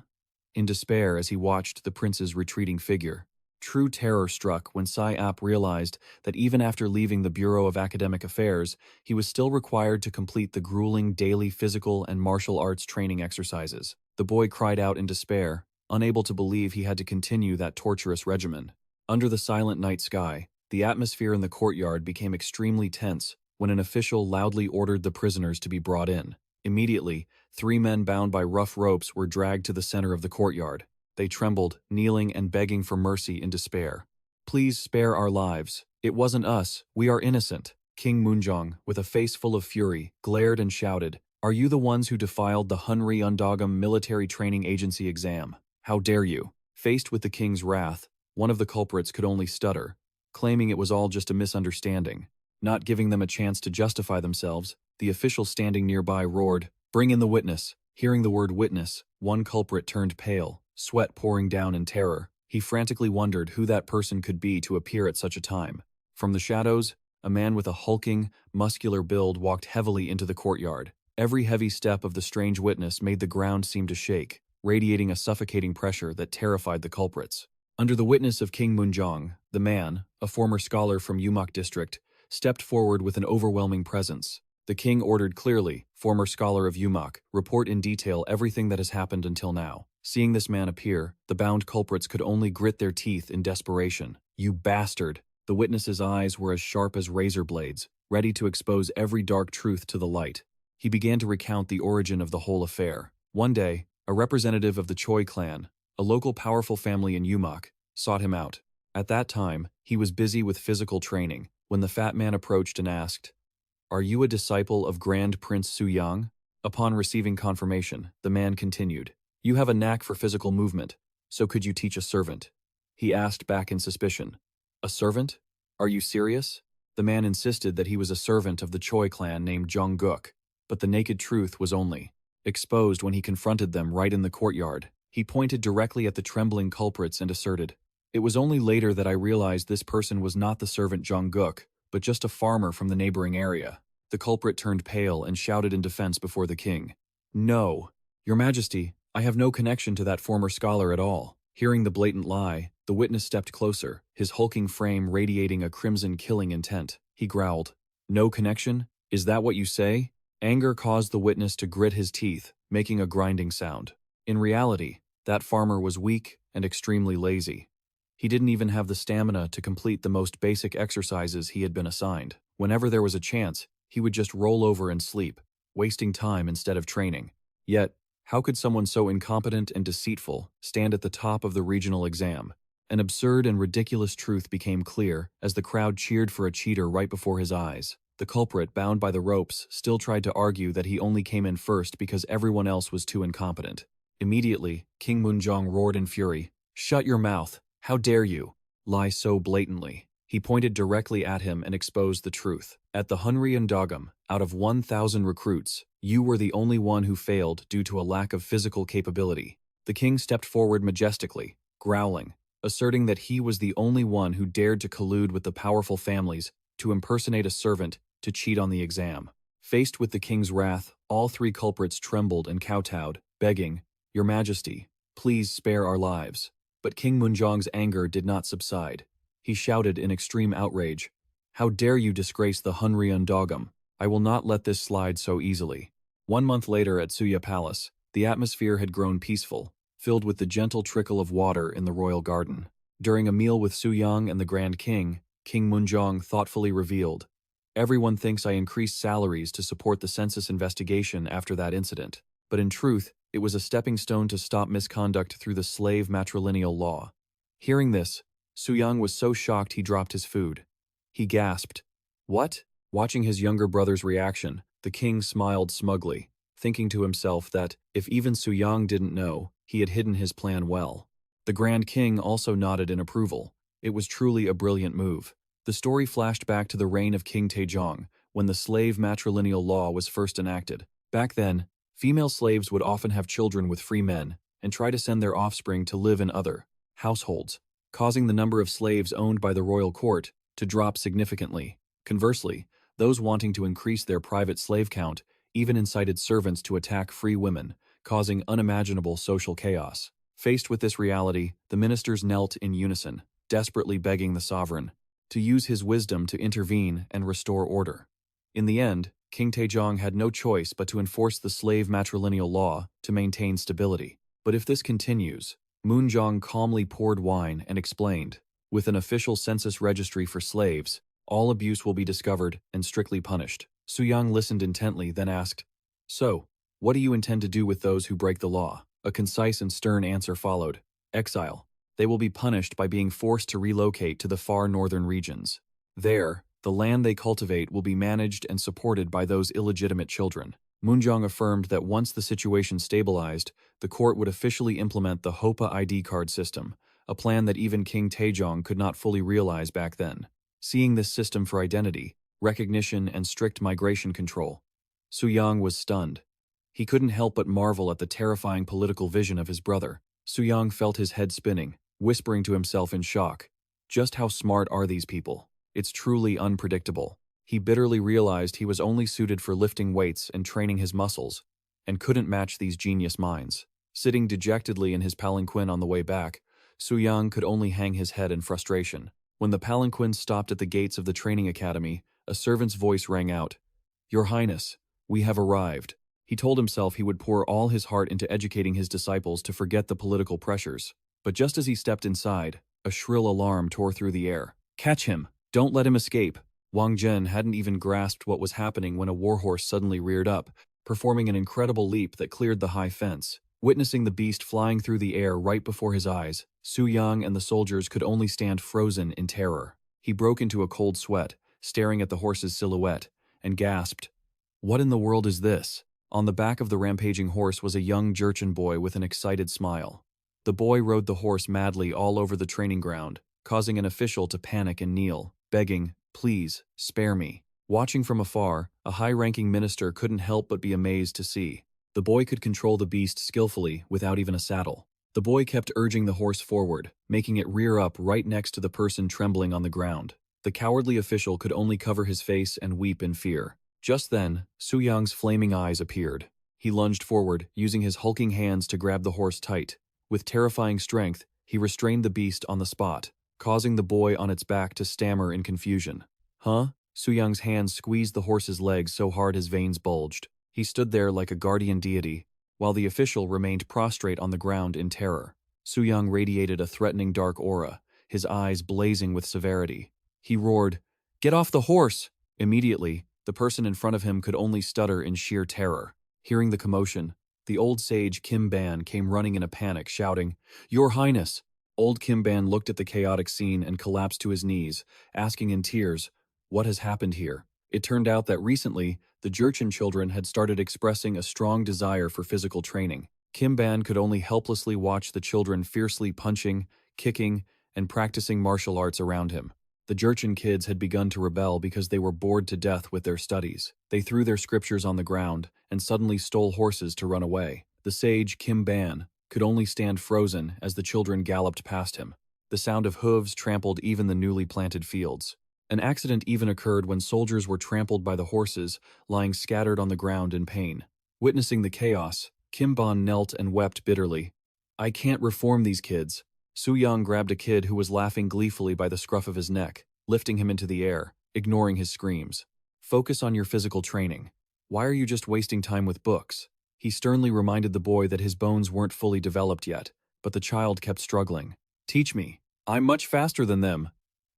in despair as he watched the prince's retreating figure. True terror struck when Sayap realized that even after leaving the Bureau of Academic Affairs, he was still required to complete the grueling daily physical and martial arts training exercises. The boy cried out in despair, unable to believe he had to continue that torturous regimen. Under the silent night sky, the atmosphere in the courtyard became extremely tense when an official loudly ordered the prisoners to be brought in. Immediately, 3 men bound by rough ropes were dragged to the center of the courtyard. They trembled, kneeling and begging for mercy in despair. "Please spare our lives. It wasn't us. We are innocent." King Munjong, with a face full of fury, glared and shouted, "Are you the ones who defiled the Hunri Undagam Military Training Agency exam? How dare you?" Faced with the king's wrath, one of the culprits could only stutter, claiming it was all just a misunderstanding. Not giving them a chance to justify themselves, the official standing nearby roared, "Bring in the witness." Hearing the word witness, one culprit turned pale, sweat pouring down in terror. He frantically wondered who that person could be to appear at such a time. From the shadows, a man with a hulking, muscular build walked heavily into the courtyard. Every heavy step of the strange witness made the ground seem to shake, radiating a suffocating pressure that terrified the culprits. Under the witness of King Munjong, the man, a former scholar from Yumak district, stepped forward with an overwhelming presence. The king ordered clearly, former scholar of Yumak, report in detail everything that has happened until now. Seeing this man appear, the bound culprits could only grit their teeth in desperation. You bastard! The witness's eyes were as sharp as razor blades, ready to expose every dark truth to the light. He began to recount the origin of the whole affair. One day, a representative of the Choi clan, a local powerful family in Yumak, sought him out. At that time, he was busy with physical training, when the fat man approached and asked, "Are you a disciple of Grand Prince Suyang?" Upon receiving confirmation, the man continued, "You have a knack for physical movement, so could you teach a servant?" He asked back in suspicion, "A servant? Are you serious?" The man insisted that he was a servant of the Choi clan named Jong-guk, but the naked truth was only exposed when he confronted them right in the courtyard. He pointed directly at the trembling culprits and asserted, "It was only later that I realized this person was not the servant Jong-guk, but just a farmer from the neighboring area." The culprit turned pale and shouted in defense before the king, "No, Your Majesty, I have no connection to that former scholar at all." Hearing the blatant lie, the witness stepped closer, his hulking frame radiating a crimson killing intent. He growled, "No connection? Is that what you say?" Anger caused the witness to grit his teeth, making a grinding sound. In reality, that farmer was weak and extremely lazy. He didn't even have the stamina to complete the most basic exercises he had been assigned. Whenever there was a chance, he would just roll over and sleep, wasting time instead of training. Yet, how could someone so incompetent and deceitful stand at the top of the regional exam? An absurd and ridiculous truth became clear as the crowd cheered for a cheater right before his eyes. The culprit, bound by the ropes, still tried to argue that he only came in first because everyone else was too incompetent. Immediately, King Munjong roared in fury, "Shut your mouth! How dare you lie so blatantly?" He pointed directly at him and exposed the truth. "At the Hunrian Dogum, out of 1,000 recruits, you were the only one who failed due to a lack of physical capability." The king stepped forward majestically, growling, asserting that he was the only one who dared to collude with the powerful families to impersonate a servant to cheat on the exam. Faced with the king's wrath, all three culprits trembled and kowtowed, begging, "Your Majesty, please spare our lives." But King Munjong's anger did not subside. He shouted in extreme outrage, "How dare you disgrace the Hunrian Dogum? I will not let this slide so easily." 1 month later at Suya Palace, the atmosphere had grown peaceful, filled with the gentle trickle of water in the royal garden. During a meal with Suyang and the Grand King, King Munjong thoughtfully revealed, "Everyone thinks I increased salaries to support the census investigation after that incident, but in truth, it was a stepping stone to stop misconduct through the slave matrilineal law." Hearing this, Suyang was so shocked he dropped his food. He gasped, "What?" Watching his younger brother's reaction, the king smiled smugly, thinking to himself that, if even Suyang didn't know, he had hidden his plan well. The Grand King also nodded in approval. It was truly a brilliant move. The story flashed back to the reign of King Sejong, when the slave matrilineal law was first enacted. Back then, female slaves would often have children with free men and try to send their offspring to live in other households, causing the number of slaves owned by the royal court to drop significantly. Conversely, those wanting to increase their private slave count even incited servants to attack free women, causing unimaginable social chaos. Faced with this reality, the ministers knelt in unison, desperately begging the sovereign to use his wisdom to intervene and restore order. In the end, King Sejong had no choice but to enforce the slave matrilineal law to maintain stability. But if this continues, Munjong calmly poured wine and explained, "With an official census registry for slaves, all abuse will be discovered and strictly punished." Suyang listened intently, then asked, "So, what do you intend to do with those who break the law?" A concise and stern answer followed, "Exile. They will be punished by being forced to relocate to the far northern regions. There, the land they cultivate will be managed and supported by those illegitimate children." Munjong affirmed that once the situation stabilized, the court would officially implement the Hopa ID card system, a plan that even King Sejong could not fully realize back then. Seeing this system for identity, recognition, and strict migration control, Suyang was stunned. He couldn't help but marvel at the terrifying political vision of his brother. Suyang felt his head spinning, whispering to himself in shock, "Just how smart are these people? It's truly unpredictable." He bitterly realized he was only suited for lifting weights and training his muscles, and couldn't match these genius minds. Sitting dejectedly in his palanquin on the way back, Suyang could only hang his head in frustration. When the palanquin stopped at the gates of the training academy, a servant's voice rang out. "Your Highness, we have arrived." He told himself he would pour all his heart into educating his disciples to forget the political pressures. But just as he stepped inside, a shrill alarm tore through the air. "Catch him! Don't let him escape!" Wang Zhen hadn't even grasped what was happening when a warhorse suddenly reared up, performing an incredible leap that cleared the high fence. Witnessing the beast flying through the air right before his eyes, Suyang and the soldiers could only stand frozen in terror. He broke into a cold sweat, staring at the horse's silhouette, and gasped, "What in the world is this?" On the back of the rampaging horse was a young Jurchen boy with an excited smile. The boy rode the horse madly all over the training ground, causing an official to panic and kneel, begging, "Please, spare me." Watching from afar, a high-ranking minister couldn't help but be amazed to see. The boy could control the beast skillfully without even a saddle. The boy kept urging the horse forward, making it rear up right next to the person trembling on the ground. The cowardly official could only cover his face and weep in fear. Just then, Suyang's flaming eyes appeared. He lunged forward, using his hulking hands to grab the horse tight. With terrifying strength, he restrained the beast on the spot, causing the boy on its back to stammer in confusion. "Huh?" Suyang's hands squeezed the horse's legs so hard his veins bulged. He stood there like a guardian deity, while the official remained prostrate on the ground in terror. Suyang radiated a threatening dark aura, his eyes blazing with severity. He roared, "Get off the horse!" Immediately, the person in front of him could only stutter in sheer terror. Hearing the commotion, the old sage Kim Ban came running in a panic, shouting, "Your Highness!" Old Kim Ban looked at the chaotic scene and collapsed to his knees, asking in tears, "What has happened here?" It turned out that recently, the Jurchen children had started expressing a strong desire for physical training. Kim Ban could only helplessly watch the children fiercely punching, kicking, and practicing martial arts around him. The Jurchen kids had begun to rebel because they were bored to death with their studies. They threw their scriptures on the ground and suddenly stole horses to run away. The sage Kim Ban could only stand frozen as the children galloped past him. The sound of hooves trampled even the newly planted fields. An accident even occurred when soldiers were trampled by the horses, lying scattered on the ground in pain. Witnessing the chaos, Kim Ban knelt and wept bitterly. "I can't reform these kids." Suyang grabbed a kid who was laughing gleefully by the scruff of his neck, lifting him into the air, ignoring his screams. "Focus on your physical training. Why are you just wasting time with books?" He sternly reminded the boy that his bones weren't fully developed yet, but the child kept struggling. "Teach me. I'm much faster than them.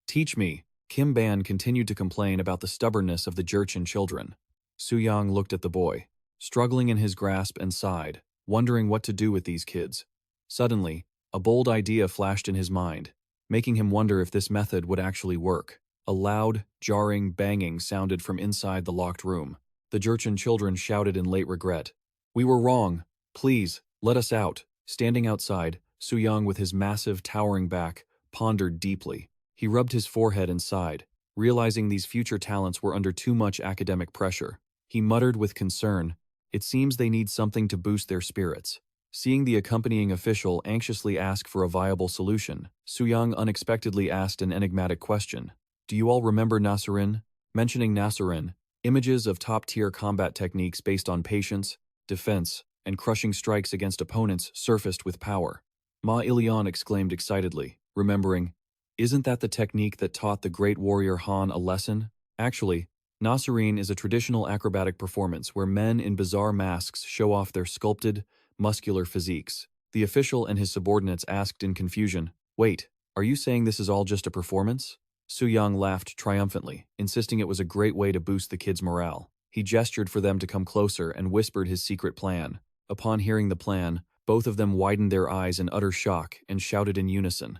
Teach me." Kim Ban continued to complain about the stubbornness of the Jurchen children. Suyang looked at the boy, struggling in his grasp, and sighed, wondering what to do with these kids. Suddenly, a bold idea flashed in his mind, making him wonder if this method would actually work. A loud, jarring banging sounded from inside the locked room. The Jurchen children shouted in late regret. "We were wrong. Please, let us out." Standing outside, Suyang, with his massive, towering back, pondered deeply. He rubbed his forehead and sighed, realizing these future talents were under too much academic pressure. He muttered with concern, "It seems they need something to boost their spirits." Seeing the accompanying official anxiously ask for a viable solution, Suyang unexpectedly asked an enigmatic question. "Do you all remember Nasserin?" Mentioning Nasserin, images of top-tier combat techniques based on patience, defense, and crushing strikes against opponents surfaced with power. Ma Ilion exclaimed excitedly, remembering, "Isn't that the technique that taught the great warrior Han a lesson?" Actually, Nasserin is a traditional acrobatic performance where men in bizarre masks show off their sculpted, muscular physiques. The official and his subordinates asked in confusion, "Wait, are you saying this is all just a performance?" Suyang laughed triumphantly, insisting it was a great way to boost the kids' morale. He gestured for them to come closer and whispered his secret plan. Upon hearing the plan, both of them widened their eyes in utter shock and shouted in unison,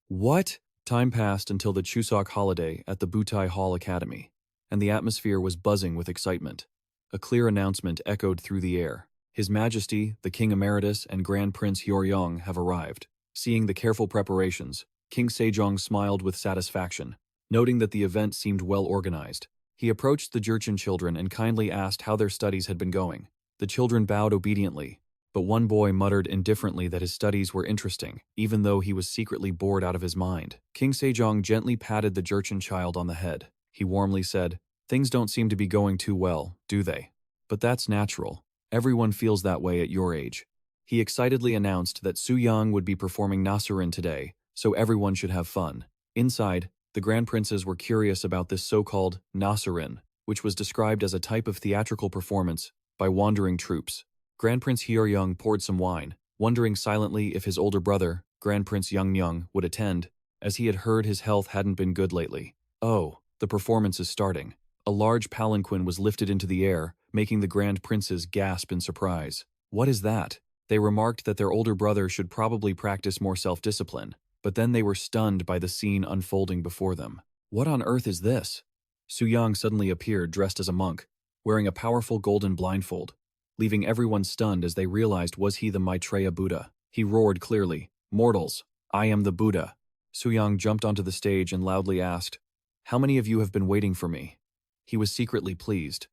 "What?" Time passed until the Chuseok holiday at the Butai Hall Academy, and the atmosphere was buzzing with excitement. A clear announcement echoed through the air. His Majesty, the King Emeritus, and Grand Prince Hyoryong have arrived. Seeing the careful preparations, King Sejong smiled with satisfaction, noting that the event seemed well organized. He approached the Jurchen children and kindly asked how their studies had been going. The children bowed obediently, but one boy muttered indifferently that his studies were interesting, even though he was secretly bored out of his mind. King Sejong gently patted the Jurchen child on the head. He warmly said, "Things don't seem to be going too well, do they? But that's natural. Everyone feels that way at your age." He excitedly announced that Suyang would be performing Nasurin today, so everyone should have fun. Inside, the Grand Princes were curious about this so-called Nasurin, which was described as a type of theatrical performance by wandering troops. Grand Prince Hyeoryong poured some wine, wondering silently if his older brother, Grand Prince Yeongnyeong, would attend, as he had heard his health hadn't been good lately. Oh, the performance is starting. A large palanquin was lifted into the air, making the Grand Princes gasp in surprise. What is that? They remarked that their older brother should probably practice more self-discipline, but then they were stunned by the scene unfolding before them. What on earth is this? Suyang suddenly appeared dressed as a monk, wearing a powerful golden blindfold, leaving everyone stunned as they realized was he the Maitreya Buddha. He roared clearly, "Mortals, I am the Buddha." Suyang jumped onto the stage and loudly asked, "How many of you have been waiting for me?" He was secretly pleased.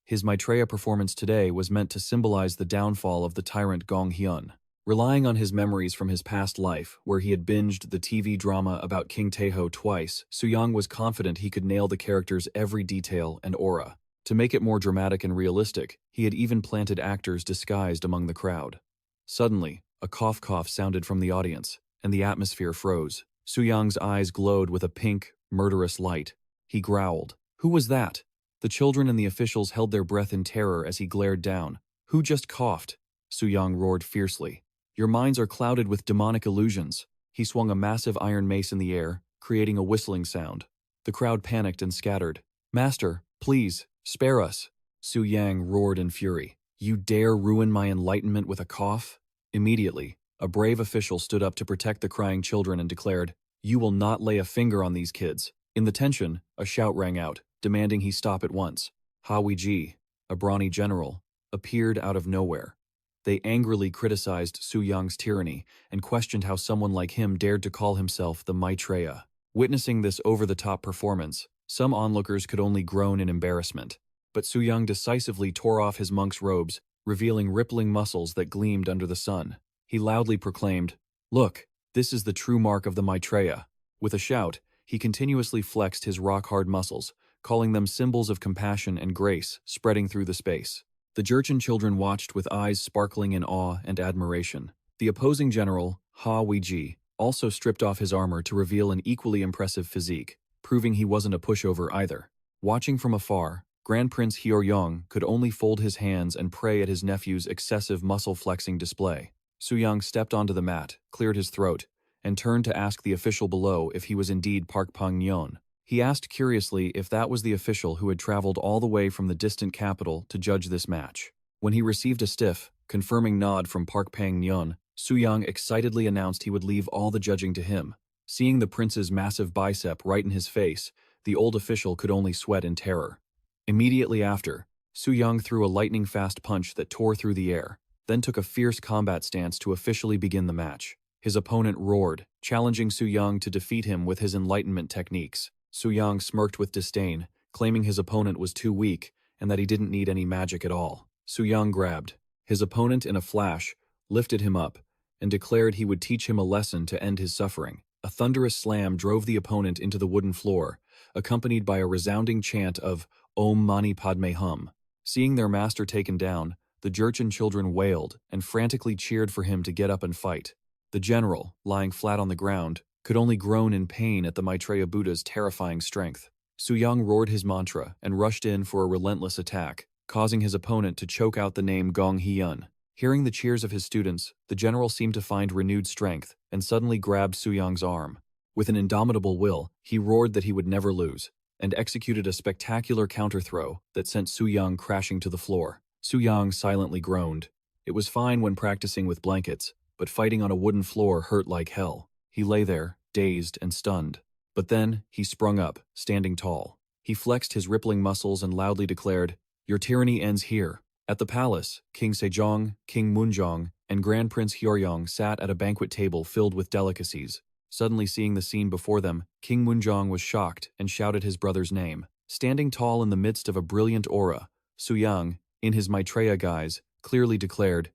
His Maitreya performance today was meant to symbolize the downfall of the tyrant Gong Hyun. Relying on his memories from his past life, where he had binged the TV drama about King Taeho twice, Suyang was confident he could nail the character's every detail and aura. To make it more dramatic and realistic, he had even planted actors disguised among the crowd. Suddenly, a cough sounded from the audience, and the atmosphere froze. Suyang's eyes glowed with a pink, murderous light. He growled. Who was that? The children and the officials held their breath in terror as he glared down. Who just coughed? Suyang roared fiercely. Your minds are clouded with demonic illusions. He swung a massive iron mace in the air, creating a whistling sound. The crowd panicked and scattered. Master, please, spare us. Suyang roared in fury. You dare ruin my enlightenment with a cough? Immediately, a brave official stood up to protect the crying children and declared, You will not lay a finger on these kids. In the tension, a shout rang out, demanding he stop at once. Ha Wei-ji, a brawny general, appeared out of nowhere. They angrily criticized Suyang's tyranny and questioned how someone like him dared to call himself the Maitreya. Witnessing this over-the-top performance, some onlookers could only groan in embarrassment. But Suyang decisively tore off his monk's robes, revealing rippling muscles that gleamed under the sun. He loudly proclaimed, Look, this is the true mark of the Maitreya. With a shout, he continuously flexed his rock-hard muscles, calling them symbols of compassion and grace spreading through the space. The Jurchen children watched with eyes sparkling in awe and admiration. The opposing general, Ha Wei-ji, also stripped off his armor to reveal an equally impressive physique, proving he wasn't a pushover either. Watching from afar, Grand Prince Hyeoryong could only fold his hands and pray at his nephew's excessive muscle-flexing display. Suyang stepped onto the mat, cleared his throat, and turned to ask the official below if he was indeed Park Pang-yeon. He asked curiously if that was the official who had traveled all the way from the distant capital to judge this match. When he received a stiff, confirming nod from Park Pang-yeon, Suyang excitedly announced he would leave all the judging to him. Seeing the prince's massive bicep right in his face, the old official could only sweat in terror. Immediately after, Suyang threw a lightning-fast punch that tore through the air, then took a fierce combat stance to officially begin the match. His opponent roared, challenging Suyang to defeat him with his enlightenment techniques. Suyang smirked with disdain, claiming his opponent was too weak and that he didn't need any magic at all. Suyang grabbed his opponent in a flash, lifted him up, and declared he would teach him a lesson to end his suffering. A thunderous slam drove the opponent into the wooden floor, accompanied by a resounding chant of Om Mani Padme Hum. Seeing their master taken down, the Jurchen children wailed and frantically cheered for him to get up and fight. The general, lying flat on the ground, could only groan in pain at the Maitreya Buddha's terrifying strength. Suyang roared his mantra and rushed in for a relentless attack, causing his opponent to choke out the name Gong Hyun. Hearing the cheers of his students, the general seemed to find renewed strength and suddenly grabbed Suyang's arm. With an indomitable will, he roared that he would never lose, and executed a spectacular counterthrow that sent Suyang crashing to the floor. Suyang silently groaned. It was fine when practicing with blankets, but fighting on a wooden floor hurt like hell. He lay there, dazed and stunned. But then, he sprung up, standing tall. He flexed his rippling muscles and loudly declared, Your tyranny ends here. At the palace, King Sejong, King Moonjong, and Grand Prince Hyeoryong sat at a banquet table filled with delicacies. Suddenly seeing the scene before them, King Moonjong was shocked and shouted his brother's name. Standing tall in the midst of a brilliant aura, Suyang, in his Maitreya guise, clearly declared,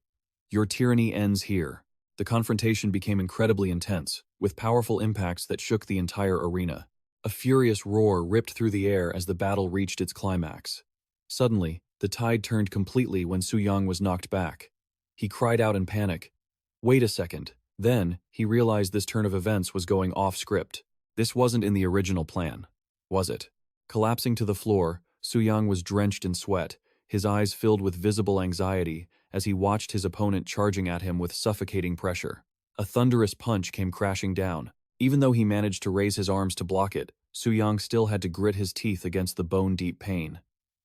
Your tyranny ends here. The confrontation became incredibly intense, with powerful impacts that shook the entire arena. A furious roar ripped through the air as the battle reached its climax. Suddenly, the tide turned completely when Suyang was knocked back. He cried out in panic, Wait a second. Then, he realized this turn of events was going off script. This wasn't in the original plan, was it? Collapsing to the floor, Suyang was drenched in sweat, his eyes filled with visible anxiety as he watched his opponent charging at him with suffocating pressure. A thunderous punch came crashing down. Even though he managed to raise his arms to block it, Suyang still had to grit his teeth against the bone-deep pain.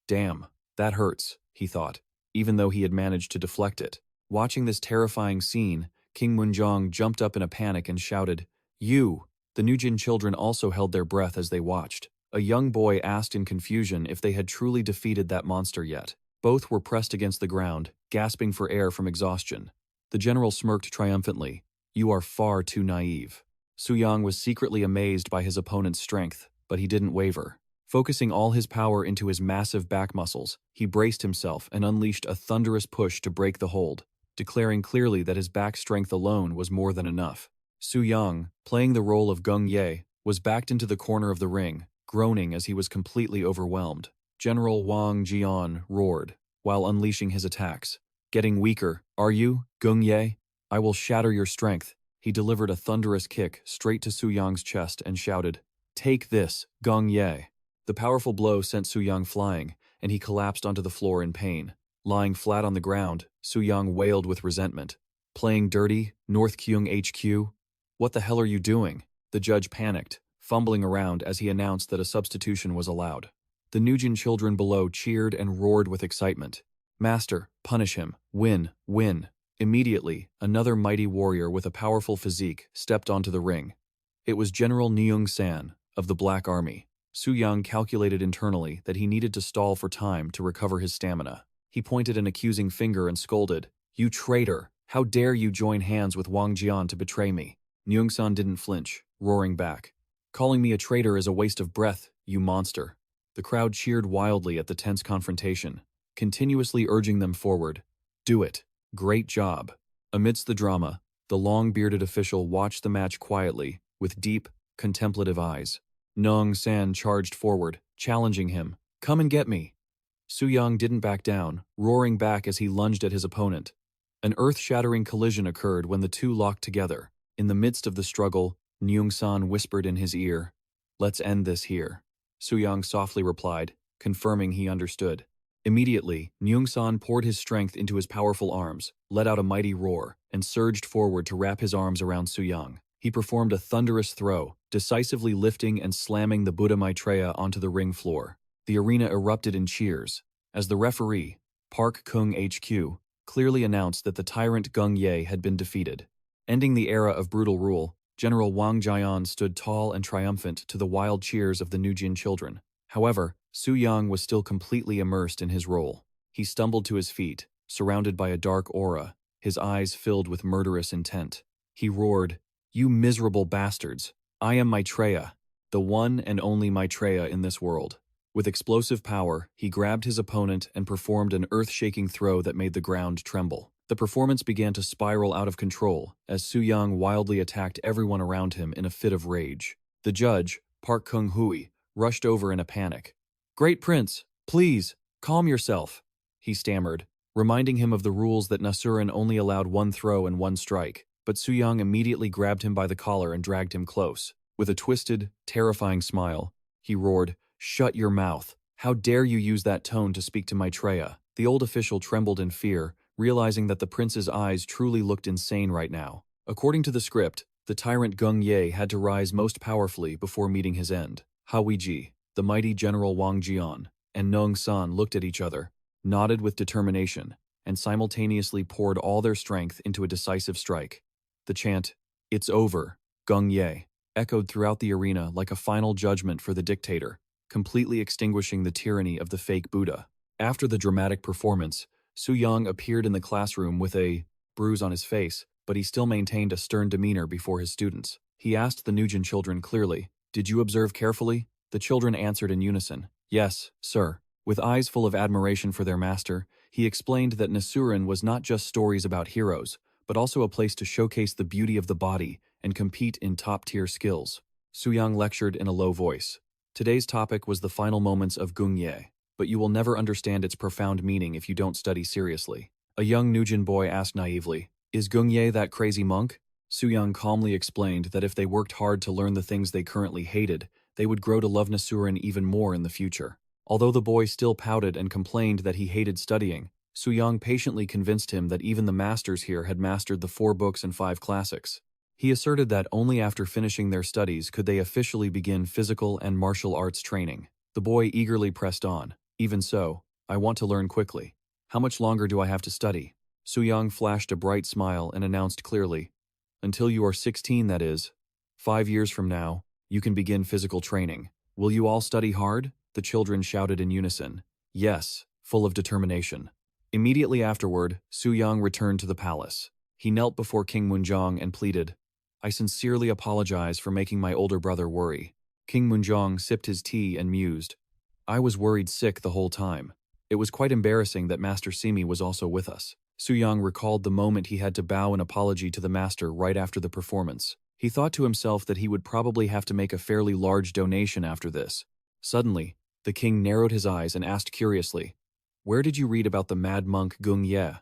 Damn, that hurts, he thought, even though he had managed to deflect it. Watching this terrifying scene, King Munjong jumped up in a panic and shouted, "You!" The Nujin children also held their breath as they watched. A young boy asked in confusion if they had truly defeated that monster yet. Both were pressed against the ground, gasping for air from exhaustion. The general smirked triumphantly. "You are far too naive." Suyang was secretly amazed by his opponent's strength, but he didn't waver. Focusing all his power into his massive back muscles, he braced himself and unleashed a thunderous push to break the hold, declaring clearly that his back strength alone was more than enough. Suyang, playing the role of Gung Ye, was backed into the corner of the ring, groaning as he was completely overwhelmed. General Wang Jian roared, while unleashing his attacks. "Getting weaker, are you, Gung Ye? I will shatter your strength." He delivered a thunderous kick straight to Suyang's chest and shouted, "Take this, Gung Ye." The powerful blow sent Suyang flying, and he collapsed onto the floor in pain. Lying flat on the ground, Suyang wailed with resentment. "Playing dirty, North Kyung HQ? What the hell are you doing?" The judge panicked, fumbling around as he announced that a substitution was allowed. The Nujin children below cheered and roared with excitement. "Master, punish him. Win, win." Immediately, another mighty warrior with a powerful physique stepped onto the ring. It was General Nyung-san of the Black Army. Suyang calculated internally that he needed to stall for time to recover his stamina. He pointed an accusing finger and scolded, "You traitor! How dare you join hands with Wang Jian to betray me?" Nyung-san didn't flinch, roaring back, "Calling me a traitor is a waste of breath, you monster." The crowd cheered wildly at the tense confrontation, continuously urging them forward. "Do it. Great job." Amidst the drama, the long-bearded official watched the match quietly, with deep, contemplative eyes. Nyung-san charged forward, challenging him, "Come and get me." Suyang didn't back down, roaring back as he lunged at his opponent. An earth-shattering collision occurred when the two locked together. In the midst of the struggle, Nyung-san whispered in his ear, "Let's end this here." Suyang softly replied, confirming he understood. Immediately, Nyung-san poured his strength into his powerful arms, let out a mighty roar, and surged forward to wrap his arms around Suyang. He performed a thunderous throw, decisively lifting and slamming the Buddha Maitreya onto the ring floor. The arena erupted in cheers, as the referee, Park Kung HQ, clearly announced that the tyrant Gung Ye had been defeated. Ending the era of brutal rule, General Wang Jian stood tall and triumphant to the wild cheers of the Nujin children. However, Suyang was still completely immersed in his role. He stumbled to his feet, surrounded by a dark aura, his eyes filled with murderous intent. He roared, "You miserable bastards! I am Maitreya, the one and only Maitreya in this world." With explosive power, he grabbed his opponent and performed an earth-shaking throw that made the ground tremble. The performance began to spiral out of control as Suyang wildly attacked everyone around him in a fit of rage. The judge, Park Kung Hui, rushed over in a panic. "Great Prince, please, calm yourself," he stammered, reminding him of the rules that Nasurin only allowed one throw and one strike, but Suyang immediately grabbed him by the collar and dragged him close. With a twisted, terrifying smile, he roared, "Shut your mouth. How dare you use that tone to speak to Maitreya?" The old official trembled in fear, realizing that the prince's eyes truly looked insane right now. According to the script, the tyrant Gung Ye had to rise most powerfully before meeting his end. Hawiji, the mighty General Wang Jian, and Nyung-san looked at each other, nodded with determination, and simultaneously poured all their strength into a decisive strike. The chant, "It's over, Gung Ye," echoed throughout the arena like a final judgment for the dictator, completely extinguishing the tyranny of the fake Buddha. After the dramatic performance, Suyang appeared in the classroom with a bruise on his face, but he still maintained a stern demeanor before his students. He asked the Nujin children clearly, "Did you observe carefully?" The children answered in unison, "Yes, sir." With eyes full of admiration for their master, he explained that Nasurin was not just stories about heroes, but also a place to showcase the beauty of the body and compete in top-tier skills. Suyang lectured in a low voice. Today's topic was the final moments of Gung Ye, but you will never understand its profound meaning if you don't study seriously. A young Nujin boy asked naively, Is Gungye that crazy monk? Suyang calmly explained that if they worked hard to learn the things they currently hated, they would grow to love Nasurin even more in the future. Although the boy still pouted and complained that he hated studying, Suyang patiently convinced him that even the masters here had mastered the 4 books and 5 classics. He asserted that only after finishing their studies could they officially begin physical and martial arts training. The boy eagerly pressed on. Even so, I want to learn quickly. How much longer do I have to study? Suyang flashed a bright smile and announced clearly, until you are 16, that is. 5 years from now, you can begin physical training. Will you all study hard? The children shouted in unison. Yes, full of determination. Immediately afterward, Suyang returned to the palace. He knelt before King Munjong and pleaded, I sincerely apologize for making my older brother worry. King Munjong sipped his tea and mused. I was worried sick the whole time. It was quite embarrassing that Master Simi was also with us. Suyang recalled the moment he had to bow an apology to the master right after the performance. He thought to himself that he would probably have to make a fairly large donation after this. Suddenly, the king narrowed his eyes and asked curiously, Where did you read about the mad monk Gung Ye?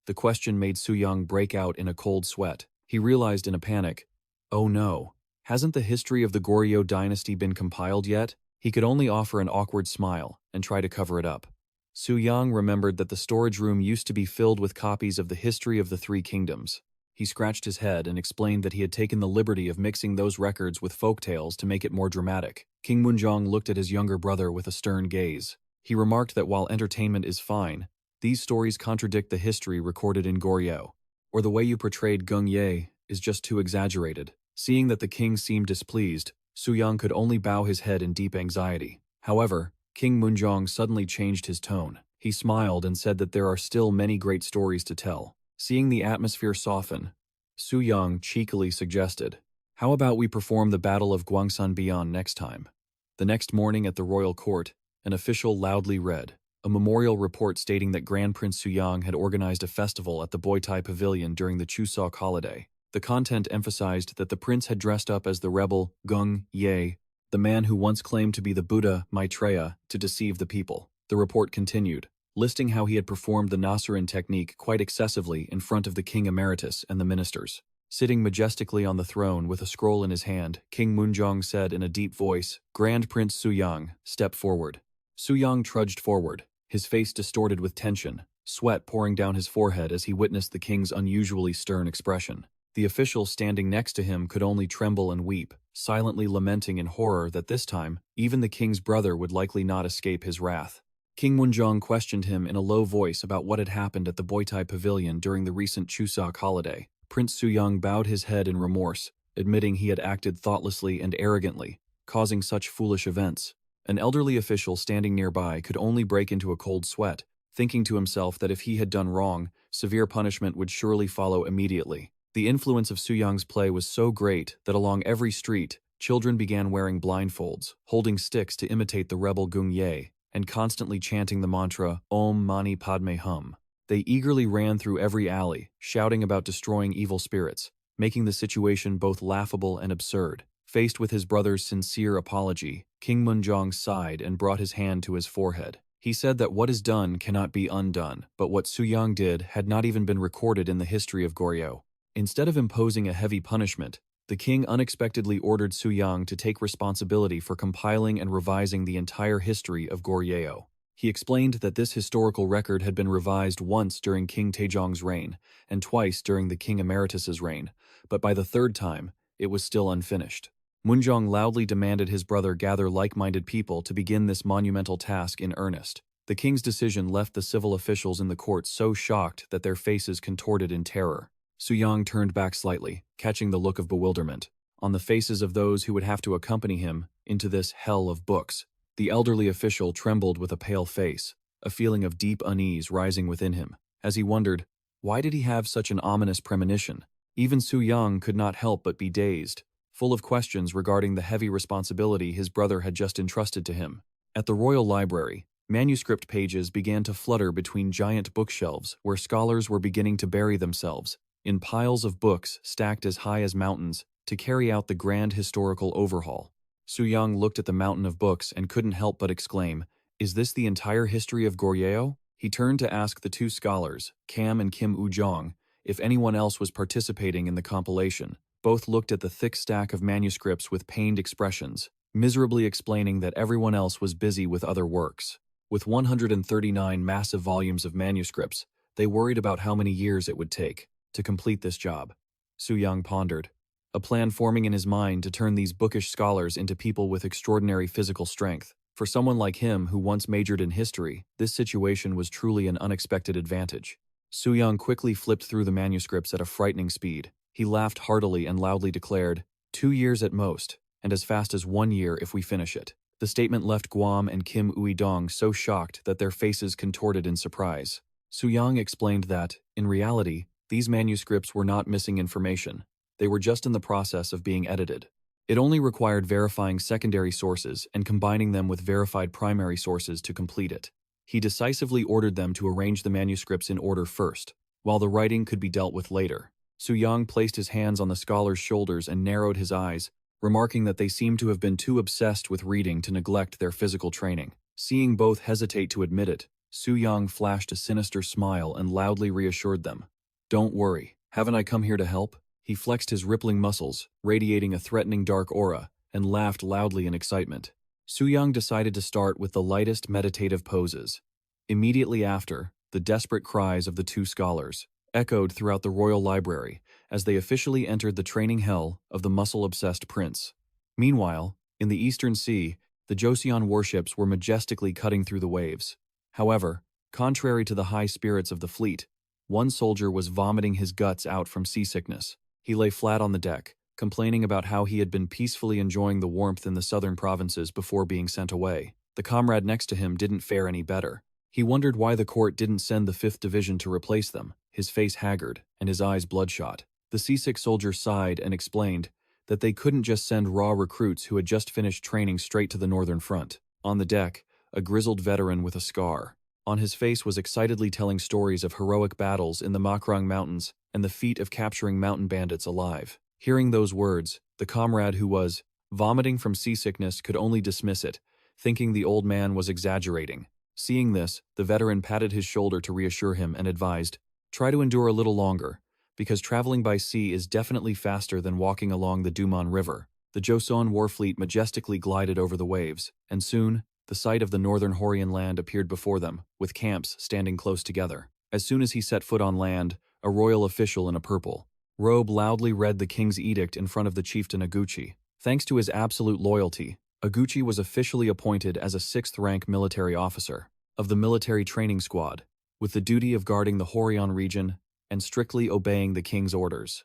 The question made Suyang break out in a cold sweat. He realized in a panic, oh no, hasn't the history of the Goryeo dynasty been compiled yet? He could only offer an awkward smile and try to cover it up. Suyang remembered that the storage room used to be filled with copies of the history of the 3 kingdoms. He scratched his head and explained that he had taken the liberty of mixing those records with folk tales to make it more dramatic. King Munjong looked at his younger brother with a stern gaze. He remarked that while entertainment is fine, these stories contradict the history recorded in Goryeo, or the way you portrayed Gung Ye is just too exaggerated. Seeing that the king seemed displeased, Suyang could only bow his head in deep anxiety. However, King Munjong suddenly changed his tone. He smiled and said that there are still many great stories to tell. Seeing the atmosphere soften, Suyang cheekily suggested, how about we perform the Battle of Gwangshan Beyond next time? The next morning at the royal court, an official loudly read a memorial report stating that Grand Prince Suyang had organized a festival at the Boitai Pavilion during the Chuseok holiday. The content emphasized that the prince had dressed up as the rebel Gung Ye, the man who once claimed to be the Buddha Maitreya, to deceive the people. The report continued, listing how he had performed the Nasurin technique quite excessively in front of the king emeritus and the ministers. Sitting majestically on the throne with a scroll in his hand, King Munjong said in a deep voice, Grand Prince Suyang, step forward. Suyang trudged forward, his face distorted with tension, sweat pouring down his forehead as he witnessed the king's unusually stern expression. The official standing next to him could only tremble and weep, silently lamenting in horror that this time, even the king's brother would likely not escape his wrath. King Munjong questioned him in a low voice about what had happened at the Boitai Pavilion during the recent Chuseok holiday. Prince Suyang bowed his head in remorse, admitting he had acted thoughtlessly and arrogantly, causing such foolish events. An elderly official standing nearby could only break into a cold sweat, thinking to himself that if he had done wrong, severe punishment would surely follow immediately. The influence of Suyang's play was so great that along every street, children began wearing blindfolds, holding sticks to imitate the rebel Gung Ye, and constantly chanting the mantra, Om Mani Padme Hum. They eagerly ran through every alley, shouting about destroying evil spirits, making the situation both laughable and absurd. Faced with his brother's sincere apology, King Munjong sighed and brought his hand to his forehead. He said that what is done cannot be undone, but what Suyang did had not even been recorded in the history of Goryeo. Instead of imposing a heavy punishment, the king unexpectedly ordered Suyang to take responsibility for compiling and revising the entire history of Goryeo. He explained that this historical record had been revised once during King Taejong's reign and twice during the king emeritus's reign, but by the 3rd time, it was still unfinished. Munjong loudly demanded his brother gather like-minded people to begin this monumental task in earnest. The king's decision left the civil officials in the court so shocked that their faces contorted in terror. Suyang turned back slightly, catching the look of bewilderment on the faces of those who would have to accompany him into this hell of books. The elderly official trembled with a pale face, a feeling of deep unease rising within him, as he wondered, why did he have such an ominous premonition? Even Suyang could not help but be dazed, full of questions regarding the heavy responsibility his brother had just entrusted to him. At the royal library, manuscript pages began to flutter between giant bookshelves where scholars were beginning to bury themselves in piles of books stacked as high as mountains to carry out the grand historical overhaul. Suyang looked at the mountain of books and couldn't help but exclaim, is this the entire history of Goryeo? He turned to ask the 2 scholars, Cam and Kim Ujong, if anyone else was participating in the compilation. Both looked at the thick stack of manuscripts with pained expressions, miserably explaining that everyone else was busy with other works. With 139 massive volumes of manuscripts, they worried about how many years it would take to complete this job. Suyang pondered, a plan forming in his mind to turn these bookish scholars into people with extraordinary physical strength. For someone like him who once majored in history, this situation was truly an unexpected advantage. Suyang quickly flipped through the manuscripts at a frightening speed. He laughed heartily and loudly declared, 2 years at most, and as fast as 1 year if we finish it. The statement left Guam and Kim Ui-dong so shocked that their faces contorted in surprise. Suyang explained that, in reality, these manuscripts were not missing information. They were just in the process of being edited. It only required verifying secondary sources and combining them with verified primary sources to complete it. He decisively ordered them to arrange the manuscripts in order first, while the writing could be dealt with later. Suyang placed his hands on the scholar's shoulders and narrowed his eyes, remarking that they seemed to have been too obsessed with reading to neglect their physical training. Seeing both hesitate to admit it, Suyang flashed a sinister smile and loudly reassured them. Don't worry, haven't I come here to help? He flexed his rippling muscles, radiating a threatening dark aura, and laughed loudly in excitement. Suyang decided to start with the lightest meditative poses. Immediately after, the desperate cries of the two scholars echoed throughout the royal library as they officially entered the training hell of the muscle-obsessed prince. Meanwhile, in the Eastern Sea, the Joseon warships were majestically cutting through the waves. However, contrary to the high spirits of the fleet, one soldier was vomiting his guts out from seasickness. He lay flat on the deck, complaining about how he had been peacefully enjoying the warmth in the southern provinces before being sent away. The comrade next to him didn't fare any better. He wondered why the court didn't send the 5th Division to replace them, his face haggard and his eyes bloodshot. The seasick soldier sighed and explained that they couldn't just send raw recruits who had just finished training straight to the northern front. On the deck, a grizzled veteran with a scar on his face was excitedly telling stories of heroic battles in the Makrang Mountains and the feat of capturing mountain bandits alive. Hearing those words, the comrade who was vomiting from seasickness could only dismiss it, thinking the old man was exaggerating. Seeing this, the veteran patted his shoulder to reassure him and advised, try to endure a little longer, because traveling by sea is definitely faster than walking along the Dumon River. The Joseon war fleet majestically glided over the waves, and soon, the sight of the northern Horian land appeared before them, with camps standing close together. As soon as he set foot on land, a royal official in a purple robe loudly read the king's edict in front of the chieftain Aguchi. Thanks to his absolute loyalty, Aguchi was officially appointed as a 6th-rank military officer of the military training squad, with the duty of guarding the Horian region and strictly obeying the king's orders.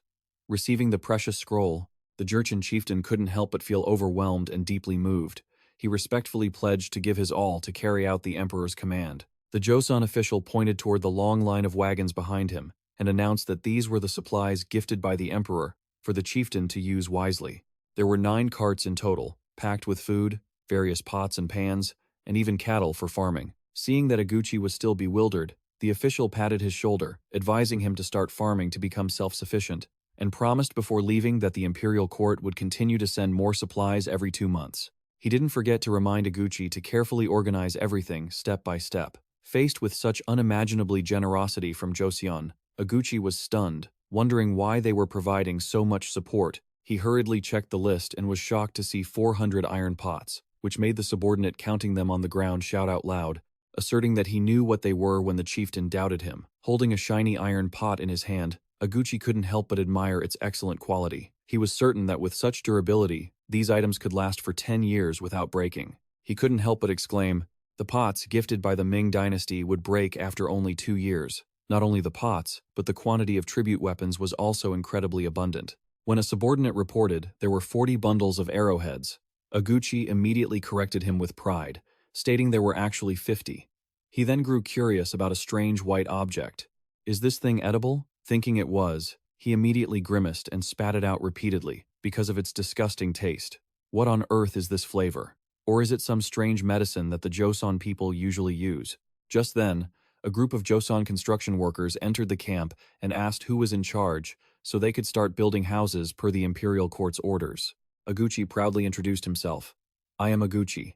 Receiving the precious scroll, the Jurchen chieftain couldn't help but feel overwhelmed and deeply moved. He respectfully pledged to give his all to carry out the emperor's command. The Joseon official pointed toward the long line of wagons behind him and announced that these were the supplies gifted by the emperor for the chieftain to use wisely. There were 9 carts in total, packed with food, various pots and pans, and even cattle for farming. Seeing that Aguchi was still bewildered, the official patted his shoulder, advising him to start farming to become self-sufficient, and promised before leaving that the imperial court would continue to send more supplies every 2 months. He didn't forget to remind Aguchi to carefully organize everything step by step. Faced with such unimaginably generosity from Joseon, Aguchi was stunned, wondering why they were providing so much support. He hurriedly checked the list and was shocked to see 400 iron pots, which made the subordinate counting them on the ground shout out loud, asserting that he knew what they were when the chieftain doubted him. Holding a shiny iron pot in his hand, Aguchi couldn't help but admire its excellent quality. He was certain that with such durability, these items could last for 10 years without breaking. He couldn't help but exclaim, the pots gifted by the Ming dynasty would break after only 2 years. Not only the pots, but the quantity of tribute weapons was also incredibly abundant. When a subordinate reported there were 40 bundles of arrowheads, Aguchi immediately corrected him with pride, stating there were actually 50. He then grew curious about a strange white object. Is this thing edible? Thinking it was, he immediately grimaced and spat it out repeatedly because of its disgusting taste. What on earth is this flavor? Or is it some strange medicine that the Joseon people usually use? Just then, a group of Joseon construction workers entered the camp and asked who was in charge so they could start building houses per the imperial court's orders. Aguchi proudly introduced himself. I am Aguchi,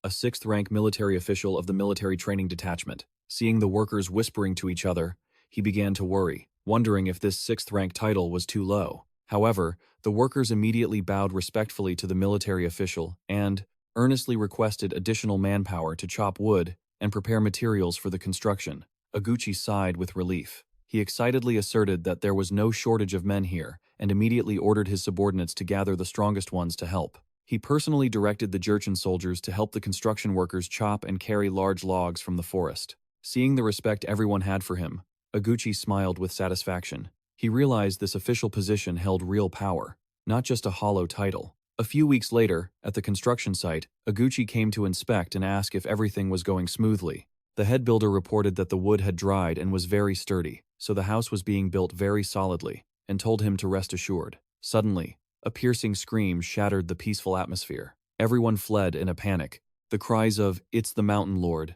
a 6th-rank military official of the military training detachment. Seeing the workers whispering to each other, he began to worry. wondering if this 6th rank title was too low. However, the workers immediately bowed respectfully to the military official and earnestly requested additional manpower to chop wood and prepare materials for the construction. Oguchi sighed with relief. He excitedly asserted that there was no shortage of men here and immediately ordered his subordinates to gather the strongest ones to help. He personally directed the Jurchen soldiers to help the construction workers chop and carry large logs from the forest. Seeing the respect everyone had for him, Oguchi smiled with satisfaction. He realized this official position held real power, not just a hollow title. A few weeks later, at the construction site, Oguchi came to inspect and ask if everything was going smoothly. The head builder reported that the wood had dried and was very sturdy, so the house was being built very solidly, and told him to rest assured. Suddenly, a piercing scream shattered the peaceful atmosphere. Everyone fled in a panic. The cries of, "It's the Mountain Lord,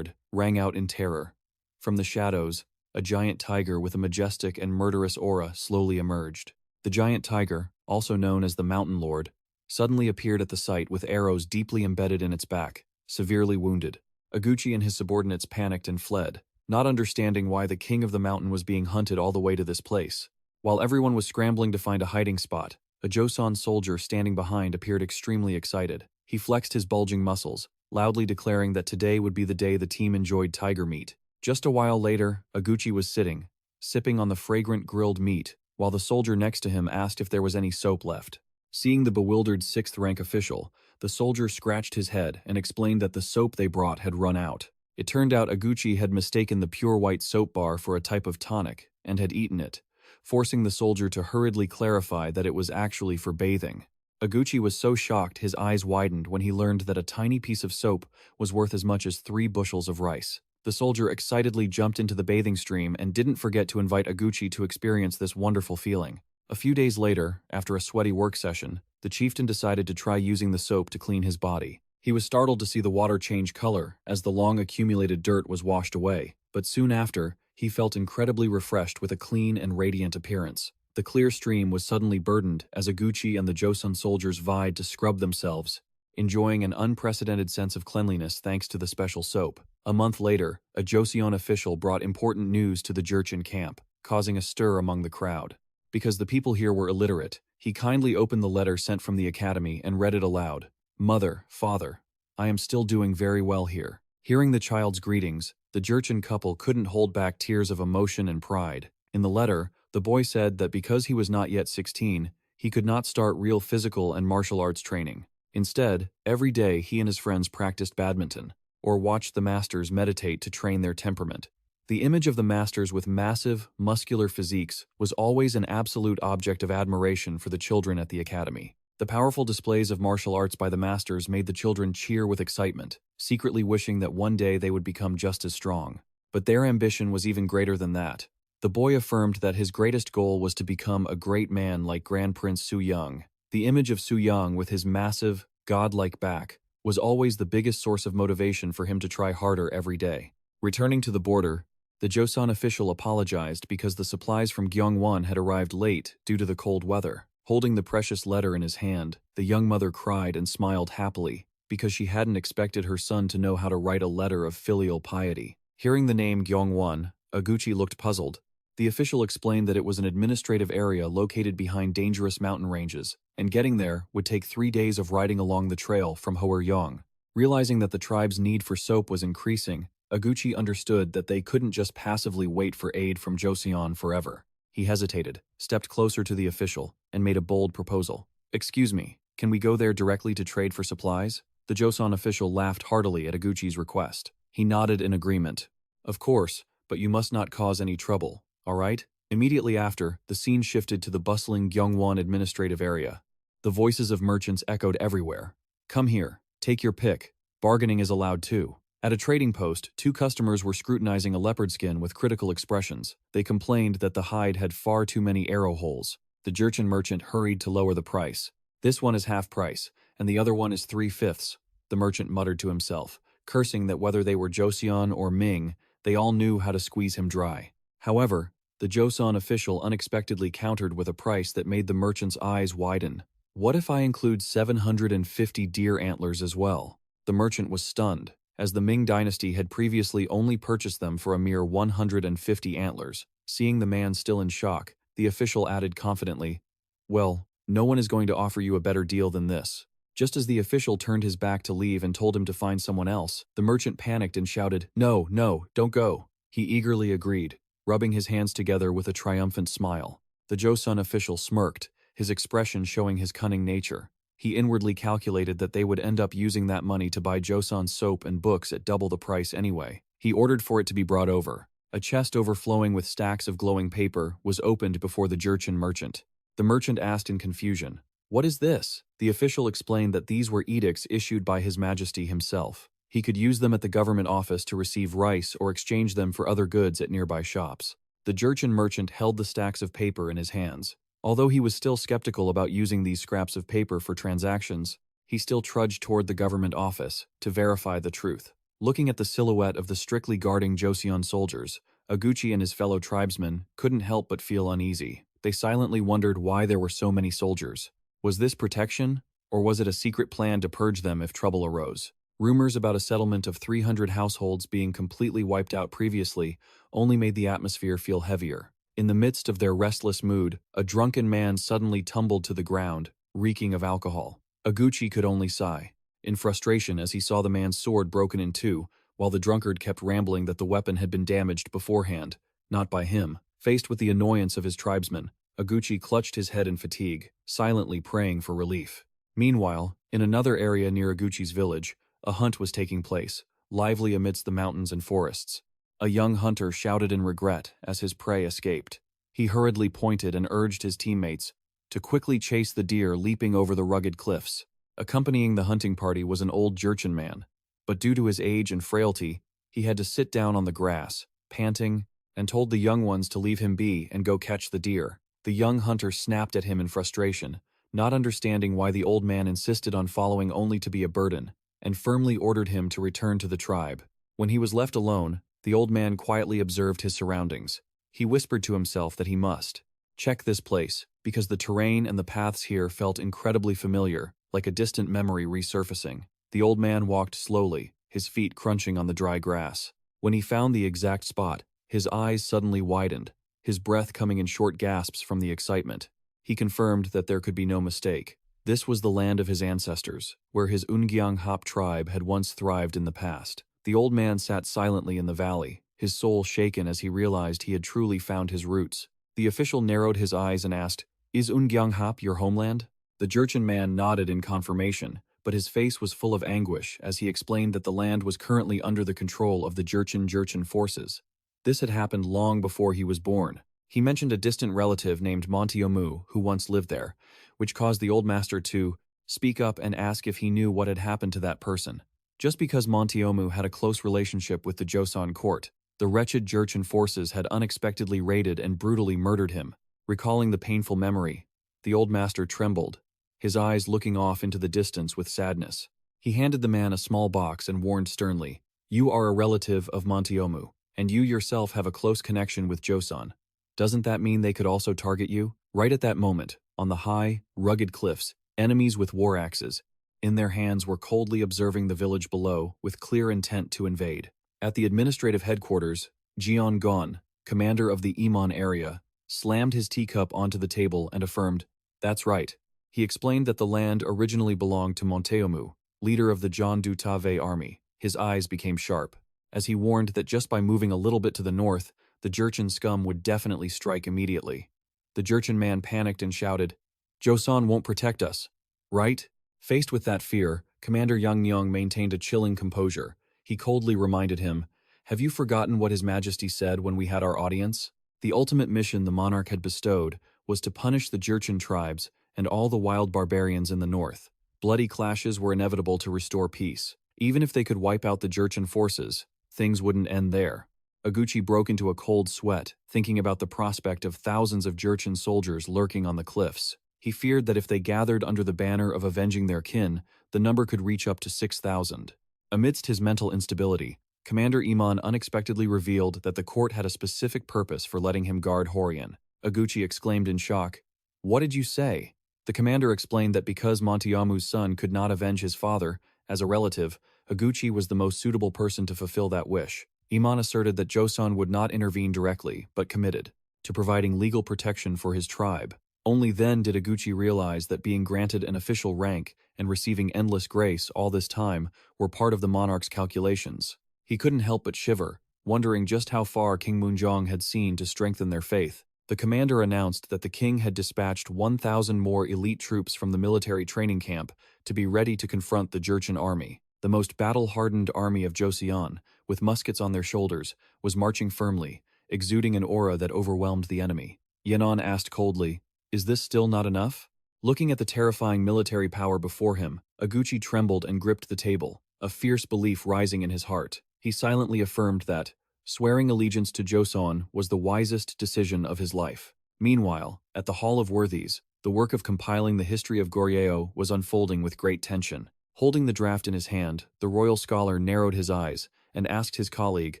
rang out in terror. From the shadows, a giant tiger with a majestic and murderous aura slowly emerged. The giant tiger, also known as the Mountain Lord, suddenly appeared at the site with arrows deeply embedded in its back, severely wounded. Oguchi and his subordinates panicked and fled, not understanding why the king of the mountain was being hunted all the way to this place. While everyone was scrambling to find a hiding spot, a Joseon soldier standing behind appeared extremely excited. He flexed his bulging muscles, loudly declaring that today would be the day the team enjoyed tiger meat. Just a while later, Oguchi was sitting, sipping on the fragrant grilled meat, while the soldier next to him asked if there was any soap left. Seeing the bewildered 6th rank official, the soldier scratched his head and explained that the soap they brought had run out. It turned out Oguchi had mistaken the pure white soap bar for a type of tonic and had eaten it, forcing the soldier to hurriedly clarify that it was actually for bathing. Oguchi was so shocked his eyes widened when he learned that a tiny piece of soap was worth as much as 3 bushels of rice. The soldier excitedly jumped into the bathing stream and didn't forget to invite Oguchi to experience this wonderful feeling. A few days later, after a sweaty work session, the chieftain decided to try using the soap to clean his body. He was startled to see the water change color as the long accumulated dirt was washed away, but soon after, he felt incredibly refreshed with a clean and radiant appearance. The clear stream was suddenly burdened as Oguchi and the Joseon soldiers vied to scrub themselves, enjoying an unprecedented sense of cleanliness thanks to the special soap. A month later, a Joseon official brought important news to the Jurchen camp, causing a stir among the crowd. Because the people here were illiterate, he kindly opened the letter sent from the academy and read it aloud. "Mother, father, I am still doing very well here." Hearing the child's greetings, the Jurchen couple couldn't hold back tears of emotion and pride. In the letter, the boy said that because he was not yet 16, he could not start real physical and martial arts training. Instead, every day he and his friends practiced badminton, or watched the masters meditate to train their temperament. The image of the masters with massive, muscular physiques was always an absolute object of admiration for the children at the academy. The powerful displays of martial arts by the masters made the children cheer with excitement, secretly wishing that one day they would become just as strong. But their ambition was even greater than that. The boy affirmed that his greatest goal was to become a great man like Grand Prince Suyang. The image of Suyang with his massive, godlike back was always the biggest source of motivation for him to try harder every day. Returning to the border, the Joseon official apologized because the supplies from Gyeongwon had arrived late due to the cold weather. Holding the precious letter in his hand, the young mother cried and smiled happily because she hadn't expected her son to know how to write a letter of filial piety. Hearing the name Gyeongwon, Oguchi looked puzzled. The official explained that it was an administrative area located behind dangerous mountain ranges, and getting there would take 3 days of riding along the trail from Hworyong. Realizing that the tribe's need for soap was increasing, Oguchi understood that they couldn't just passively wait for aid from Joseon forever. He hesitated, stepped closer to the official, and made a bold proposal. "Excuse me, can we go there directly to trade for supplies?" The Joseon official laughed heartily at Oguchi's request. He nodded in agreement. "Of course, but you must not cause any trouble. All right?" Immediately after, the scene shifted to the bustling Gyeongwon administrative area. The voices of merchants echoed everywhere. "Come here, take your pick. Bargaining is allowed too." At a trading post, 2 customers were scrutinizing a leopard skin with critical expressions. They complained that the hide had far too many arrow holes. The Jurchen merchant hurried to lower the price. "This one is half price, and the other one is 3/5." The merchant muttered to himself, cursing that whether they were Joseon or Ming, they all knew how to squeeze him dry. However, the Joseon official unexpectedly countered with a price that made the merchant's eyes widen. "What if I include 750 deer antlers as well?" The merchant was stunned, as the Ming dynasty had previously only purchased them for a mere 150 antlers. Seeing the man still in shock, the official added confidently, "Well, no one is going to offer you a better deal than this." Just as the official turned his back to leave and told him to find someone else, the merchant panicked and shouted, "No, no, don't go." He eagerly agreed, rubbing his hands together with a triumphant smile. The Joseon official smirked, his expression showing his cunning nature. He inwardly calculated that they would end up using that money to buy Joseon's soap and books at double the price anyway. He ordered for it to be brought over. A chest overflowing with stacks of glowing paper was opened before the Jurchen merchant. The merchant asked in confusion, "What is this?" The official explained that these were edicts issued by His Majesty himself. He could use them at the government office to receive rice or exchange them for other goods at nearby shops. The Jurchen merchant held the stacks of paper in his hands. Although he was still skeptical about using these scraps of paper for transactions, he still trudged toward the government office to verify the truth. Looking at the silhouette of the strictly guarding Joseon soldiers, Oguchi and his fellow tribesmen couldn't help but feel uneasy. They silently wondered why there were so many soldiers. Was this protection, or was it a secret plan to purge them if trouble arose? Rumors about a settlement of 300 households being completely wiped out previously only made the atmosphere feel heavier. In the midst of their restless mood, a drunken man suddenly tumbled to the ground, reeking of alcohol. Oguchi could only sigh, in frustration as he saw the man's sword broken in two, while the drunkard kept rambling that the weapon had been damaged beforehand, not by him. Faced with the annoyance of his tribesmen, Oguchi clutched his head in fatigue, silently praying for relief. Meanwhile, in another area near Oguchi's village, a hunt was taking place, lively amidst the mountains and forests. A young hunter shouted in regret as his prey escaped. He hurriedly pointed and urged his teammates to quickly chase the deer leaping over the rugged cliffs. Accompanying the hunting party was an old Jurchen man, but due to his age and frailty, he had to sit down on the grass, panting, and told the young ones to leave him be and go catch the deer. The young hunter snapped at him in frustration, not understanding why the old man insisted on following only to be a burden, and firmly ordered him to return to the tribe. When he was left alone, the old man quietly observed his surroundings. He whispered to himself that he must check this place, because the terrain and the paths here felt incredibly familiar, like a distant memory resurfacing. The old man walked slowly, his feet crunching on the dry grass. When he found the exact spot, his eyes suddenly widened, his breath coming in short gasps from the excitement. He confirmed that there could be no mistake. This was the land of his ancestors, where his Eungyang-hap tribe had once thrived in the past. The old man sat silently in the valley, his soul shaken as he realized he had truly found his roots. The official narrowed his eyes and asked, "Is Eungyang-hap your homeland?" The Jurchen man nodded in confirmation, but his face was full of anguish as he explained that the land was currently under the control of the Jurchen forces. This had happened long before he was born. He mentioned a distant relative named Monteomu who once lived there, which caused the old master to speak up and ask if he knew what had happened to that person. Just because Monteomu had a close relationship with the Joseon court, the wretched Jurchen forces had unexpectedly raided and brutally murdered him. Recalling the painful memory, the old master trembled, his eyes looking off into the distance with sadness. He handed the man a small box and warned sternly, "You are a relative of Monteomu, and you yourself have a close connection with Joseon. Doesn't that mean they could also target you?" Right at that moment, on the high, rugged cliffs, enemies with war axes in their hands were coldly observing the village below with clear intent to invade. At the administrative headquarters, Jeon Gon, commander of the Imon area, slammed his teacup onto the table and affirmed, "That's right." He explained that the land originally belonged to Monteomu, leader of the John Dutave army. His eyes became sharp, as he warned that just by moving a little bit to the north, the Jurchen scum would definitely strike immediately. The Jurchen man panicked and shouted, "Joseon won't protect us, right?" Faced with that fear, Commander Yang Nyong maintained a chilling composure. He coldly reminded him, "Have you forgotten what His Majesty said when we had our audience? The ultimate mission the monarch had bestowed was to punish the Jurchen tribes and all the wild barbarians in the north. Bloody clashes were inevitable to restore peace. Even if they could wipe out the Jurchen forces, things wouldn't end there." Oguchi broke into a cold sweat, thinking about the prospect of thousands of Jurchen soldiers lurking on the cliffs. He feared that if they gathered under the banner of avenging their kin, the number could reach up to 6,000. Amidst his mental instability, Commander Iman unexpectedly revealed that the court had a specific purpose for letting him guard Horian. Oguchi exclaimed in shock, "What did you say?" The commander explained that because Monteomu's son could not avenge his father, as a relative, Oguchi was the most suitable person to fulfill that wish. Iman asserted that Joseon would not intervene directly, but committed to providing legal protection for his tribe. Only then did Iguchi realize that being granted an official rank and receiving endless grace all this time were part of the monarch's calculations. He couldn't help but shiver, wondering just how far King Moonjong had seen to strengthen their faith. The commander announced that the king had dispatched 1,000 more elite troops from the military training camp to be ready to confront the Jurchen army. The most battle-hardened army of Joseon, with muskets on their shoulders, was marching firmly, exuding an aura that overwhelmed the enemy. Yenon asked coldly, "Is this still not enough?" Looking at the terrifying military power before him, Iguchi trembled and gripped the table, a fierce belief rising in his heart. He silently affirmed that swearing allegiance to Joseon was the wisest decision of his life. Meanwhile, at the Hall of Worthies, the work of compiling the history of Goryeo was unfolding with great tension. Holding the draft in his hand, the royal scholar narrowed his eyes and asked his colleague,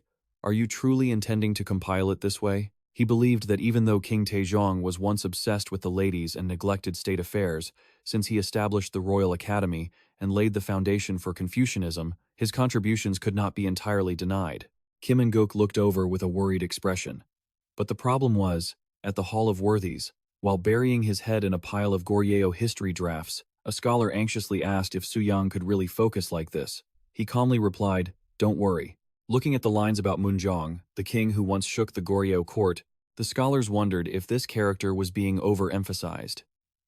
"Are you truly intending to compile it this way?" He believed that even though King Sejong was once obsessed with the ladies and neglected state affairs, since he established the Royal Academy and laid the foundation for Confucianism, his contributions could not be entirely denied. Kim and-guk looked over with a worried expression. But the problem was, at the Hall of Worthies, while burying his head in a pile of Goryeo history drafts, a scholar anxiously asked if Suyang could really focus like this. He calmly replied, "Don't worry." Looking at the lines about Moonjong, the king who once shook the Goryeo court, the scholars wondered if this character was being overemphasized.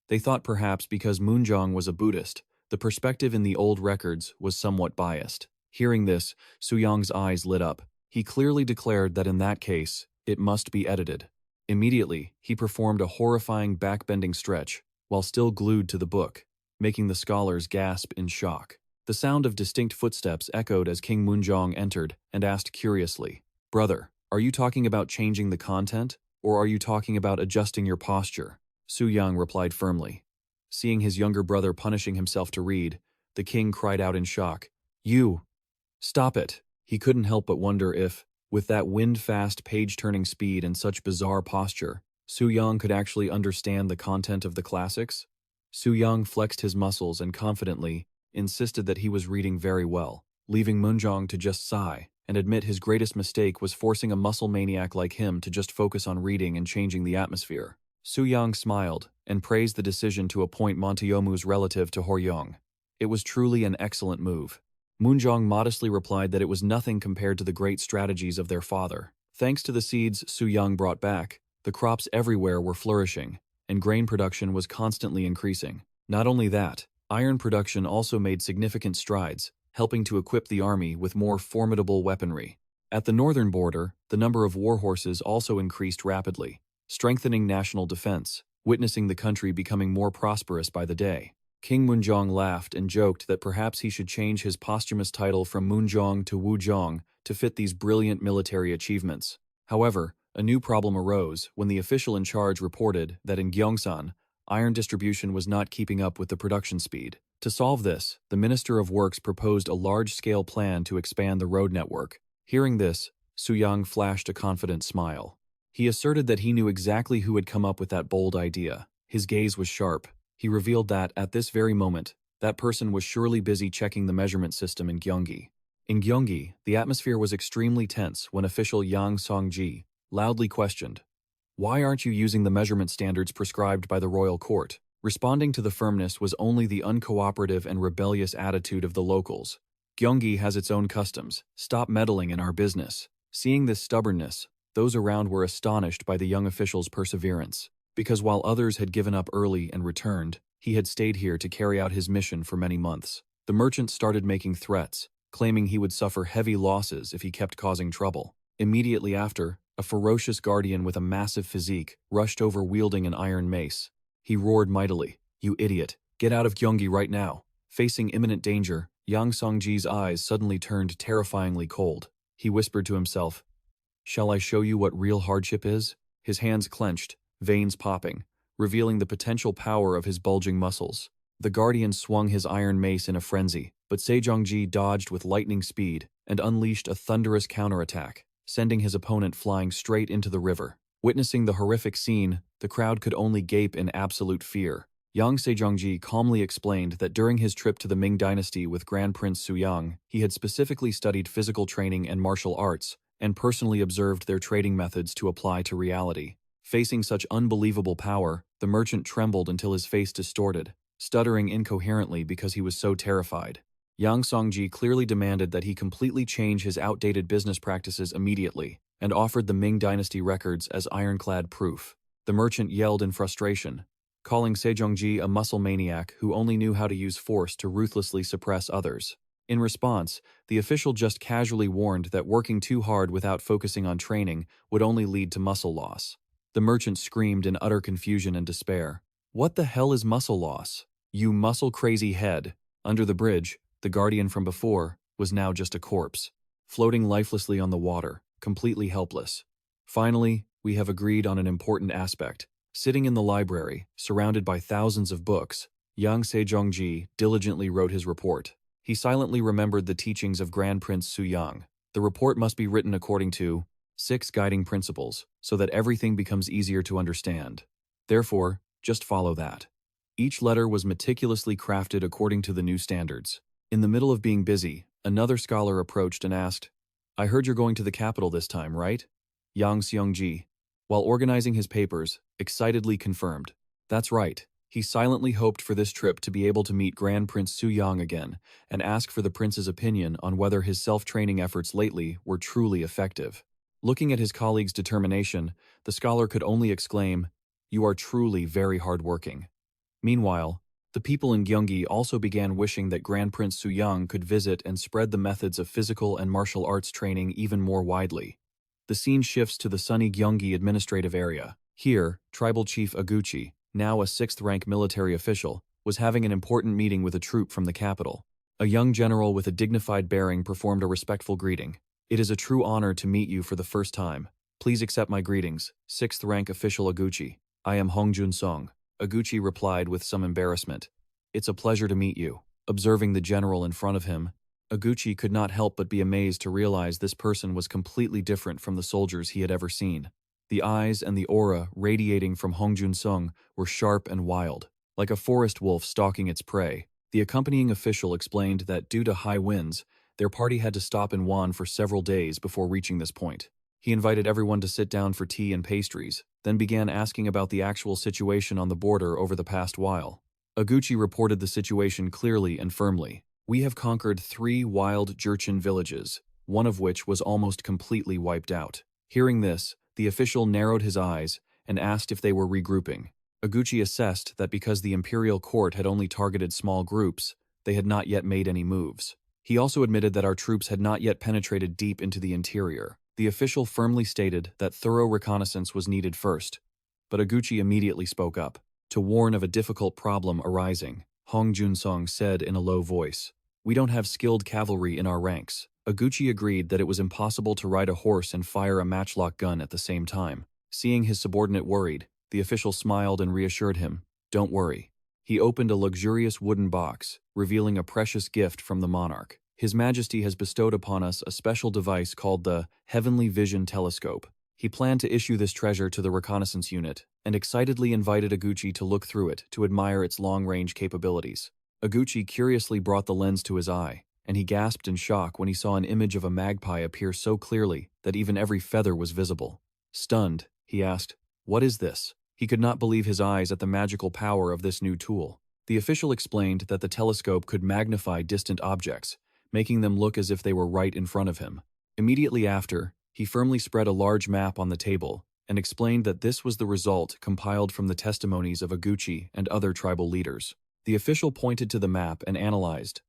They thought perhaps because Moonjong was a Buddhist, the perspective in the old records was somewhat biased. Hearing this, Suyang's eyes lit up. He clearly declared that in that case, it must be edited. Immediately, he performed a horrifying backbending stretch, while still glued to the book, making the scholars gasp in shock. The sound of distinct footsteps echoed as King Moonjong entered and asked curiously, "Brother, are you talking about changing the content, or are you talking about adjusting your posture?" Suyang replied firmly. Seeing his younger brother punishing himself to read, the king cried out in shock, "You! Stop it!" He couldn't help but wonder if, with that wind-fast page-turning speed and such bizarre posture, Suyang could actually understand the content of the classics. Suyang flexed his muscles and confidently insisted that he was reading very well, leaving Moonjong to just sigh and admit his greatest mistake was forcing a muscle maniac like him to just focus on reading and changing the atmosphere. Suyang smiled and praised the decision to appoint Monteyomu's relative to Horyong. It was truly an excellent move. Moonjong modestly replied that it was nothing compared to the great strategies of their father. Thanks to the seeds Suyang brought back, the crops everywhere were flourishing, and grain production was constantly increasing. Not only that, iron production also made significant strides, helping to equip the army with more formidable weaponry. At the northern border, the number of war horses also increased rapidly, strengthening national defense, witnessing the country becoming more prosperous by the day. King Moonjong laughed and joked that perhaps he should change his posthumous title from Moonjong to Wujong to fit these brilliant military achievements. However, a new problem arose when the official in charge reported that in Gyeongsan, iron distribution was not keeping up with the production speed. To solve this, the Minister of Works proposed a large-scale plan to expand the road network. Hearing this, Suyang flashed a confident smile. He asserted that he knew exactly who had come up with that bold idea. His gaze was sharp. He revealed that, at this very moment, that person was surely busy checking the measurement system in Gyeonggi. In Gyeonggi, the atmosphere was extremely tense when official Yang Song-ji loudly questioned, "Why aren't you using the measurement standards prescribed by the royal court?" Responding to the firmness was only the uncooperative and rebellious attitude of the locals. "Gyeonggi has its own customs. Stop meddling in our business." Seeing this stubbornness, those around were astonished by the young official's perseverance. Because while others had given up early and returned, he had stayed here to carry out his mission for many months. The merchant started making threats, claiming he would suffer heavy losses if he kept causing trouble. Immediately after, a ferocious guardian with a massive physique rushed over wielding an iron mace. He roared mightily, "You idiot, get out of Gyeonggi right now." Facing imminent danger, Yang Songji's eyes suddenly turned terrifyingly cold. He whispered to himself, "Shall I show you what real hardship is?" His hands clenched, veins popping, revealing the potential power of his bulging muscles. The guardian swung his iron mace in a frenzy, but Sejongji dodged with lightning speed and unleashed a thunderous counterattack, sending his opponent flying straight into the river. Witnessing the horrific scene, the crowd could only gape in absolute fear. Young Sejongji calmly explained that during his trip to the Ming dynasty with Grand Prince Suyang, he had specifically studied physical training and martial arts and personally observed their trading methods to apply to reality. Facing such unbelievable power, the merchant trembled until his face distorted, stuttering incoherently because he was so terrified. Yang Songji clearly demanded that he completely change his outdated business practices immediately, and offered the Ming Dynasty records as ironclad proof. The merchant yelled in frustration, calling Sejongji a muscle maniac who only knew how to use force to ruthlessly suppress others. In response, the official just casually warned that working too hard without focusing on training would only lead to muscle loss. The merchant screamed in utter confusion and despair. "What the hell is muscle loss? You muscle-crazy head!" Under the bridge, the guardian from before was now just a corpse, floating lifelessly on the water, completely helpless. Finally, we have agreed on an important aspect. Sitting in the library, surrounded by thousands of books, Yang Sejongji diligently wrote his report. He silently remembered the teachings of Grand Prince Suyang. The report must be written according to 6 guiding principles, so that everything becomes easier to understand. Therefore, just follow that. Each letter was meticulously crafted according to the new standards. In the middle of being busy, another scholar approached and asked, "I heard you're going to the capital this time, right?" Yang Seongji, while organizing his papers, excitedly confirmed, "That's right." He silently hoped for this trip to be able to meet Grand Prince Suyang again and ask for the prince's opinion on whether his self-training efforts lately were truly effective. Looking at his colleague's determination, the scholar could only exclaim, "You are truly very hardworking." Meanwhile, the people in Gyeonggi also began wishing that Grand Prince Suyang could visit and spread the methods of physical and martial arts training even more widely. The scene shifts to the sunny Gyeonggi administrative area. Here, Tribal Chief Aguchi, now a 6th-rank military official, was having an important meeting with a troop from the capital. A young general with a dignified bearing performed a respectful greeting. "It is a true honor to meet you for the first time. Please accept my greetings, 6th-rank official Aguchi. I am Hongjun Song." Aguchi replied with some embarrassment. "It's a pleasure to meet you." Observing the general in front of him, Aguchi could not help but be amazed to realize this person was completely different from the soldiers he had ever seen. The eyes and the aura radiating from Hongjun Song were sharp and wild, like a forest wolf stalking its prey. The accompanying official explained that due to high winds, their party had to stop in Wan for several days before reaching this point. He invited everyone to sit down for tea and pastries, then began asking about the actual situation on the border over the past while. Aguchi reported the situation clearly and firmly. "We have conquered 3 wild Jurchen villages, one of which was almost completely wiped out." Hearing this, the official narrowed his eyes and asked if they were regrouping. Aguchi assessed that because the imperial court had only targeted small groups, they had not yet made any moves. He also admitted that our troops had not yet penetrated deep into the interior. The official firmly stated that thorough reconnaissance was needed first, but Aguchi immediately spoke up. To warn of a difficult problem arising, Hong Jun-song said in a low voice, "We don't have skilled cavalry in our ranks." Aguchi agreed that it was impossible to ride a horse and fire a matchlock gun at the same time. Seeing his subordinate worried, the official smiled and reassured him, "Don't worry." He opened a luxurious wooden box, revealing a precious gift from the monarch. "His Majesty has bestowed upon us a special device called the Heavenly Vision Telescope." He planned to issue this treasure to the reconnaissance unit, and excitedly invited Aguchi to look through it to admire its long-range capabilities. Aguchi curiously brought the lens to his eye, and he gasped in shock when he saw an image of a magpie appear so clearly that even every feather was visible. Stunned, he asked, "What is this?" He could not believe his eyes at the magical power of this new tool. The official explained that the telescope could magnify distant objects, making them look as if they were right in front of him. Immediately after, he firmly spread a large map on the table and explained that this was the result compiled from the testimonies of Aguchi and other tribal leaders. The official pointed to the map and analyzed.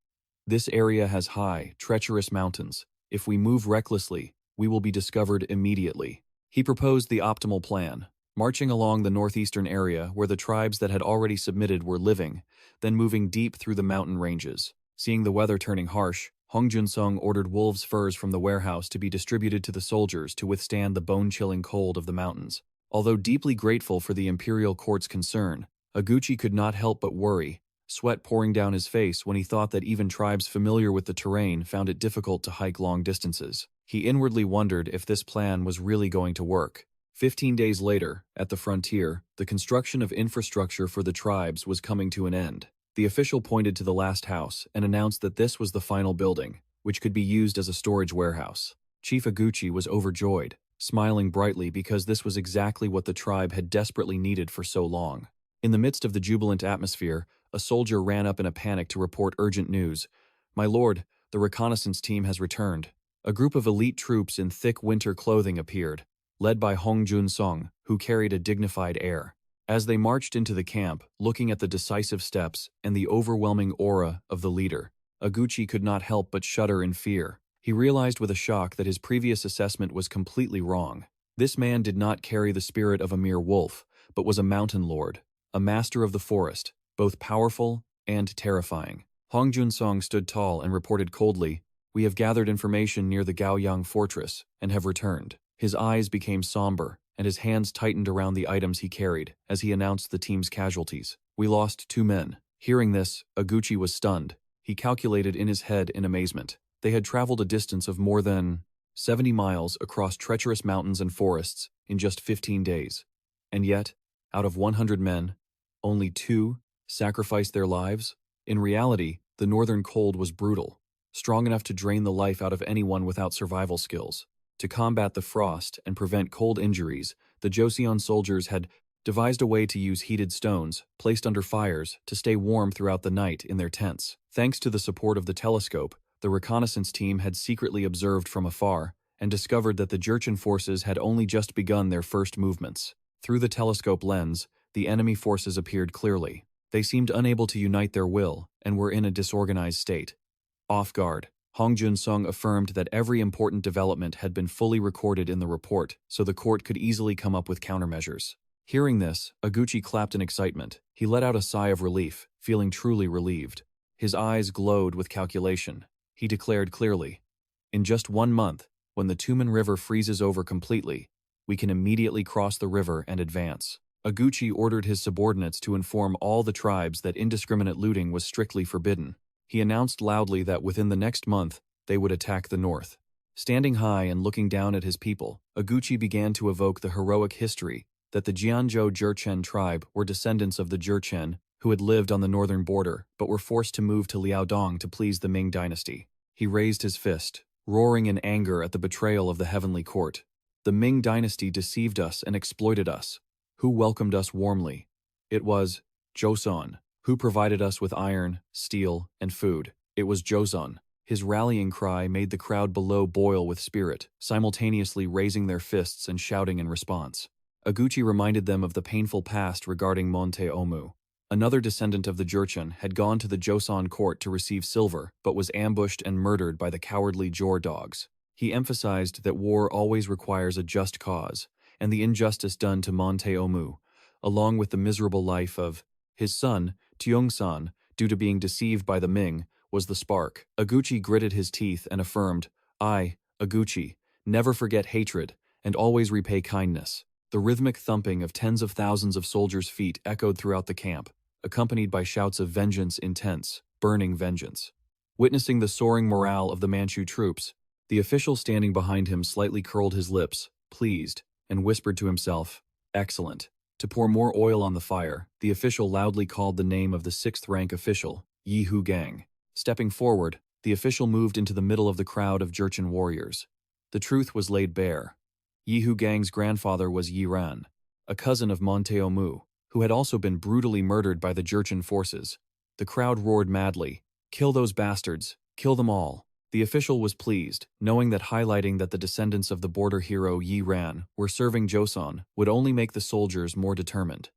"This area has high, treacherous mountains. If we move recklessly, we will be discovered immediately." He proposed the optimal plan, marching along the northeastern area where the tribes that had already submitted were living, then moving deep through the mountain ranges. Seeing the weather turning harsh, Hong Jun-sung ordered wolves' furs from the warehouse to be distributed to the soldiers to withstand the bone-chilling cold of the mountains. Although deeply grateful for the imperial court's concern, Aguchi could not help but worry, sweat pouring down his face when he thought that even tribes familiar with the terrain found it difficult to hike long distances. He inwardly wondered if this plan was really going to work. 15 days later, at the frontier, the construction of infrastructure for the tribes was coming to an end. The official pointed to the last house and announced that this was the final building, which could be used as a storage warehouse. Chief Aguchi was overjoyed, smiling brightly because this was exactly what the tribe had desperately needed for so long. In the midst of the jubilant atmosphere, a soldier ran up in a panic to report urgent news. "My lord, the reconnaissance team has returned." A group of elite troops in thick winter clothing appeared, led by Hong Jun-sung, who carried a dignified air. As they marched into the camp, looking at the decisive steps and the overwhelming aura of the leader, Aguchi could not help but shudder in fear. He realized with a shock that his previous assessment was completely wrong. This man did not carry the spirit of a mere wolf, but was a mountain lord, a master of the forest, both powerful and terrifying. Hong Jun-sung stood tall and reported coldly, "We have gathered information near the Gaoyang fortress and have returned." His eyes became somber, and his hands tightened around the items he carried as he announced the team's casualties. "We lost 2 men." Hearing this, Aguchi was stunned. He calculated in his head in amazement. They had traveled a distance of more than 70 miles across treacherous mountains and forests in just 15 days. And yet, out of 100 men, only 2 sacrificed their lives? In reality, the northern cold was brutal, strong enough to drain the life out of anyone without survival skills. To combat the frost and prevent cold injuries, the Joseon soldiers had devised a way to use heated stones, placed under fires, to stay warm throughout the night in their tents. Thanks to the support of the telescope, the reconnaissance team had secretly observed from afar and discovered that the Jurchen forces had only just begun their first movements. Through the telescope lens, the enemy forces appeared clearly. They seemed unable to unite their will and were in a disorganized state. Off guard, Hong Jun-sung affirmed that every important development had been fully recorded in the report, so the court could easily come up with countermeasures. Hearing this, Aguchi clapped in excitement. He let out a sigh of relief, feeling truly relieved. His eyes glowed with calculation. He declared clearly, "In just 1 month, when the Tumen River freezes over completely, we can immediately cross the river and advance." Aguchi ordered his subordinates to inform all the tribes that indiscriminate looting was strictly forbidden. He announced loudly that within the next month, they would attack the north. Standing high and looking down at his people, Aguchi began to evoke the heroic history that the Jianzhou Jurchen tribe were descendants of the Jurchen who had lived on the northern border but were forced to move to Liaodong to please the Ming dynasty. He raised his fist, roaring in anger at the betrayal of the heavenly court. "The Ming dynasty deceived us and exploited us. Who welcomed us warmly? It was Joseon. Who provided us with iron, steel, and food? It was Joseon." His rallying cry made the crowd below boil with spirit, simultaneously raising their fists and shouting in response. Aguchi reminded them of the painful past regarding Monte Omu. Another descendant of the Jurchen had gone to the Joseon court to receive silver, but was ambushed and murdered by the cowardly Jor dogs. He emphasized that war always requires a just cause, and the injustice done to Monte Omu, along with the miserable life of his son, Tiongsan, due to being deceived by the Ming, was the spark. Aguchi gritted his teeth and affirmed, "I, Aguchi, never forget hatred and always repay kindness." The rhythmic thumping of tens of thousands of soldiers' feet echoed throughout the camp, accompanied by shouts of vengeance intense, burning vengeance. Witnessing the soaring morale of the Manchu troops, the official standing behind him slightly curled his lips, pleased, and whispered to himself, "Excellent." To pour more oil on the fire, the official loudly called the name of the 6th rank official, Yi Hu Gang. Stepping forward, the official moved into the middle of the crowd of Jurchen warriors. The truth was laid bare. Yi Hu Gang's grandfather was Yi Ran, a cousin of Monte Omu, who had also been brutally murdered by the Jurchen forces. The crowd roared madly, "Kill those bastards! Kill them all!" The official was pleased, knowing that highlighting that the descendants of the border hero Yi Ran were serving Joseon would only make the soldiers more determined.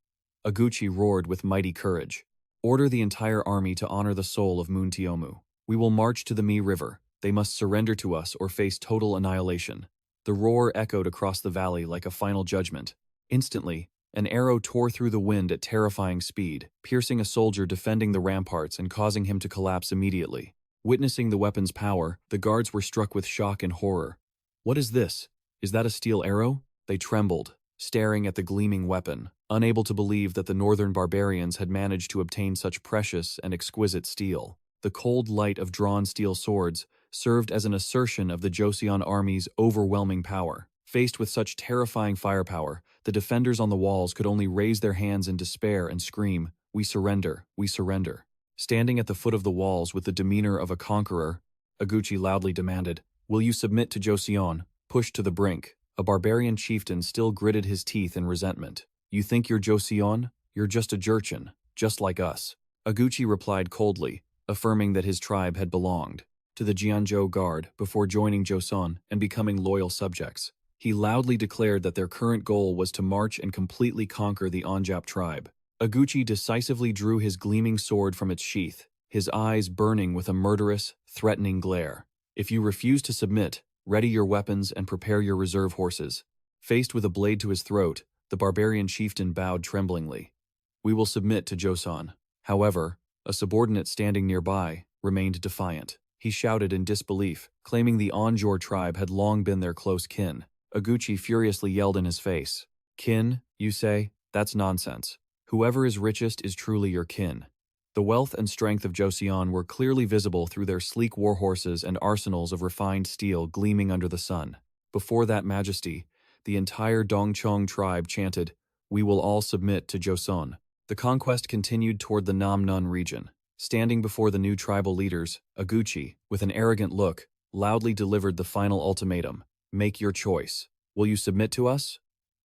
Aguchi roared with mighty courage, "Order the entire army to honor the soul of Muntiomu. We will march to the Mi River. They must surrender to us or face total annihilation." The roar echoed across the valley like a final judgment. Instantly, an arrow tore through the wind at terrifying speed, piercing a soldier defending the ramparts and causing him to collapse immediately. Witnessing the weapon's power, the guards were struck with shock and horror. "What is this? Is that a steel arrow?" They trembled, staring at the gleaming weapon, unable to believe that the northern barbarians had managed to obtain such precious and exquisite steel. The cold light of drawn steel swords served as an assertion of the Joseon army's overwhelming power. Faced with such terrifying firepower, the defenders on the walls could only raise their hands in despair and scream, "We surrender, we surrender." Standing at the foot of the walls with the demeanor of a conqueror, Aguchi loudly demanded, Will you submit to Joseon, pushed to the brink? A barbarian chieftain still gritted his teeth in resentment. You think you're Joseon? You're just a jerchin, just like us. Aguchi replied coldly, affirming that his tribe had belonged to the Jianzhou Guard before joining Joseon and becoming loyal subjects. He loudly declared that their current goal was to march and completely conquer the Onjap tribe. Aguchi decisively drew his gleaming sword from its sheath, his eyes burning with a murderous, threatening glare. If you refuse to submit, ready your weapons and prepare your reserve horses. Faced with a blade to his throat, the barbarian chieftain bowed tremblingly. We will submit to Joseon. However, a subordinate standing nearby remained defiant. He shouted in disbelief, claiming the Onjor tribe had long been their close kin. Aguchi furiously yelled in his face. Kin, you say? That's nonsense. Whoever is richest is truly your kin. The wealth and strength of Joseon were clearly visible through their sleek war horses and arsenals of refined steel gleaming under the sun. Before that majesty, the entire Dongchong tribe chanted, "We will all submit to Joseon." The conquest continued toward the Namnun region. Standing before the new tribal leaders, Aguchi, with an arrogant look, loudly delivered the final ultimatum. Make your choice. Will you submit to us,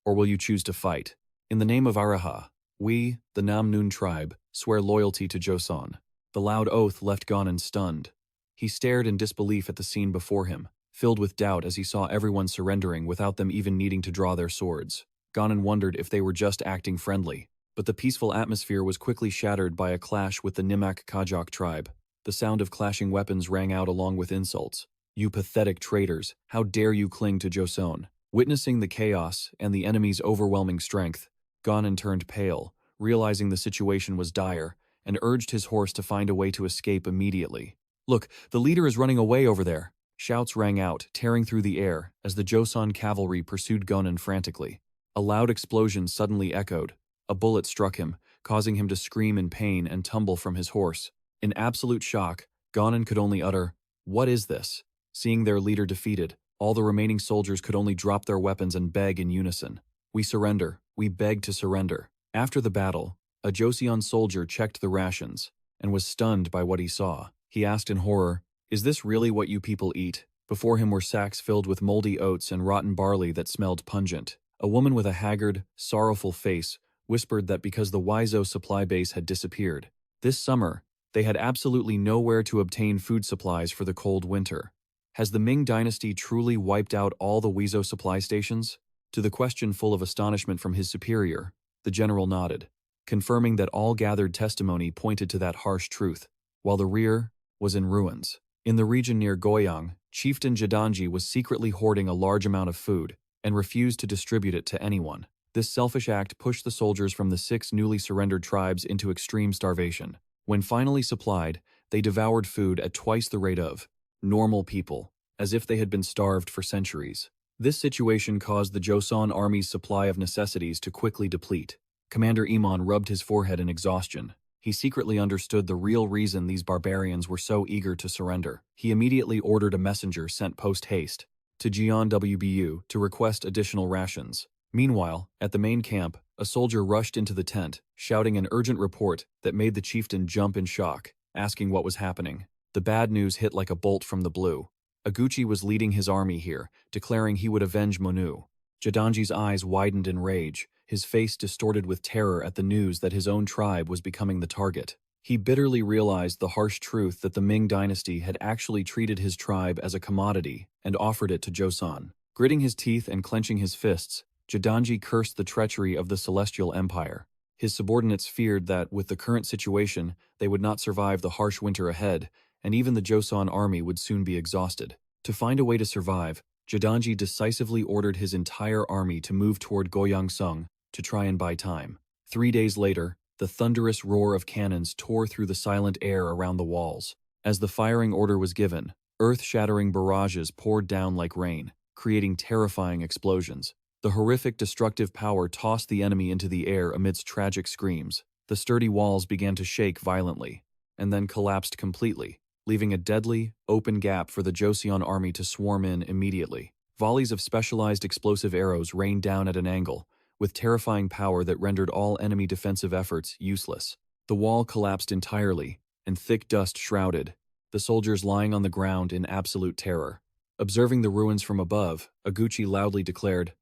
or will you choose to fight? In the name of Araha, we, the Namnun tribe, swear loyalty to Joseon. The loud oath left Ganon stunned. He stared in disbelief at the scene before him, filled with doubt as he saw everyone surrendering without them even needing to draw their swords. Ganon wondered if they were just acting friendly. But the peaceful atmosphere was quickly shattered by a clash with the Nimak Kajak tribe. The sound of clashing weapons rang out along with insults. You pathetic traitors, how dare you cling to Joseon? Witnessing the chaos and the enemy's overwhelming strength, Ganon turned pale, realizing the situation was dire, and urged his horse to find a way to escape immediately. Look, the leader is running away over there! Shouts rang out, tearing through the air, as the Joseon cavalry pursued Ganon frantically. A loud explosion suddenly echoed. A bullet struck him, causing him to scream in pain and tumble from his horse. In absolute shock, Ganon could only utter, "What is this?" Seeing their leader defeated, all the remaining soldiers could only drop their weapons and beg in unison. We surrender. We beg to surrender. After the battle, a Joseon soldier checked the rations and was stunned by what he saw. He asked in horror, "Is this really what you people eat?" Before him were sacks filled with moldy oats and rotten barley that smelled pungent. A woman with a haggard, sorrowful face whispered that because the Wizhou supply base had disappeared, this summer, they had absolutely nowhere to obtain food supplies for the cold winter. Has the Ming dynasty truly wiped out all the Wizhou supply stations? To the question full of astonishment from his superior, the general nodded, confirming that all gathered testimony pointed to that harsh truth, while the rear was in ruins. In the region near Goyang, Chieftain Jidanji was secretly hoarding a large amount of food and refused to distribute it to anyone. This selfish act pushed the soldiers from the 6 newly surrendered tribes into extreme starvation. When finally supplied, they devoured food at twice the rate of normal people, as if they had been starved for centuries. This situation caused the Joseon army's supply of necessities to quickly deplete. Commander Iman rubbed his forehead in exhaustion. He secretly understood the real reason these barbarians were so eager to surrender. He immediately ordered a messenger sent post-haste to Jian WBU to request additional rations. Meanwhile, at the main camp, a soldier rushed into the tent, shouting an urgent report that made the chieftain jump in shock, asking what was happening. The bad news hit like a bolt from the blue. Aguchi was leading his army here, declaring he would avenge Monu. Jidanji's eyes widened in rage, his face distorted with terror at the news that his own tribe was becoming the target. He bitterly realized the harsh truth that the Ming dynasty had actually treated his tribe as a commodity and offered it to Joseon. Gritting his teeth and clenching his fists, Jidanji cursed the treachery of the Celestial Empire. His subordinates feared that, with the current situation, they would not survive the harsh winter ahead, and even the Joseon army would soon be exhausted. To find a way to survive, Jidanji decisively ordered his entire army to move toward Goyangsung to try and buy time. 3 days later, the thunderous roar of cannons tore through the silent air around the walls. As the firing order was given, earth-shattering barrages poured down like rain, creating terrifying explosions. The horrific destructive power tossed the enemy into the air amidst tragic screams. The sturdy walls began to shake violently, and then collapsed completely, leaving a deadly, open gap for the Joseon army to swarm in immediately. Volleys of specialized explosive arrows rained down at an angle, with terrifying power that rendered all enemy defensive efforts useless. The wall collapsed entirely, and thick dust shrouded the soldiers lying on the ground in absolute terror. Observing the ruins from above, Oguchi loudly declared,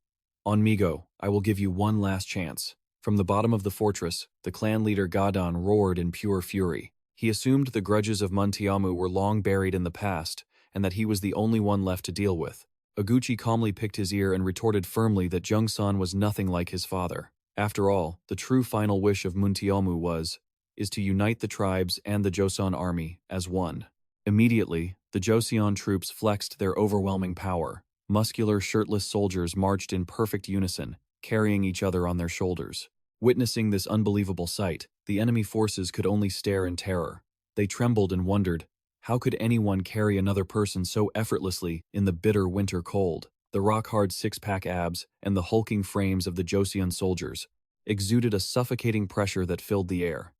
"On Migo, I will give you one last chance." From the bottom of the fortress, the clan leader Gadan roared in pure fury. He assumed the grudges of Muntiamu were long buried in the past, and that he was the only one left to deal with. Oguchi calmly picked his ear and retorted firmly that Jungsan was nothing like his father. After all, the true final wish of Muntiamu is to unite the tribes and the Joseon army as one. Immediately, the Joseon troops flexed their overwhelming power. Muscular, shirtless soldiers marched in perfect unison, carrying each other on their shoulders. Witnessing this unbelievable sight, the enemy forces could only stare in terror. They trembled and wondered, how could anyone carry another person so effortlessly in the bitter winter cold? The rock-hard six-pack abs and the hulking frames of the Joseon soldiers exuded a suffocating pressure that filled the air.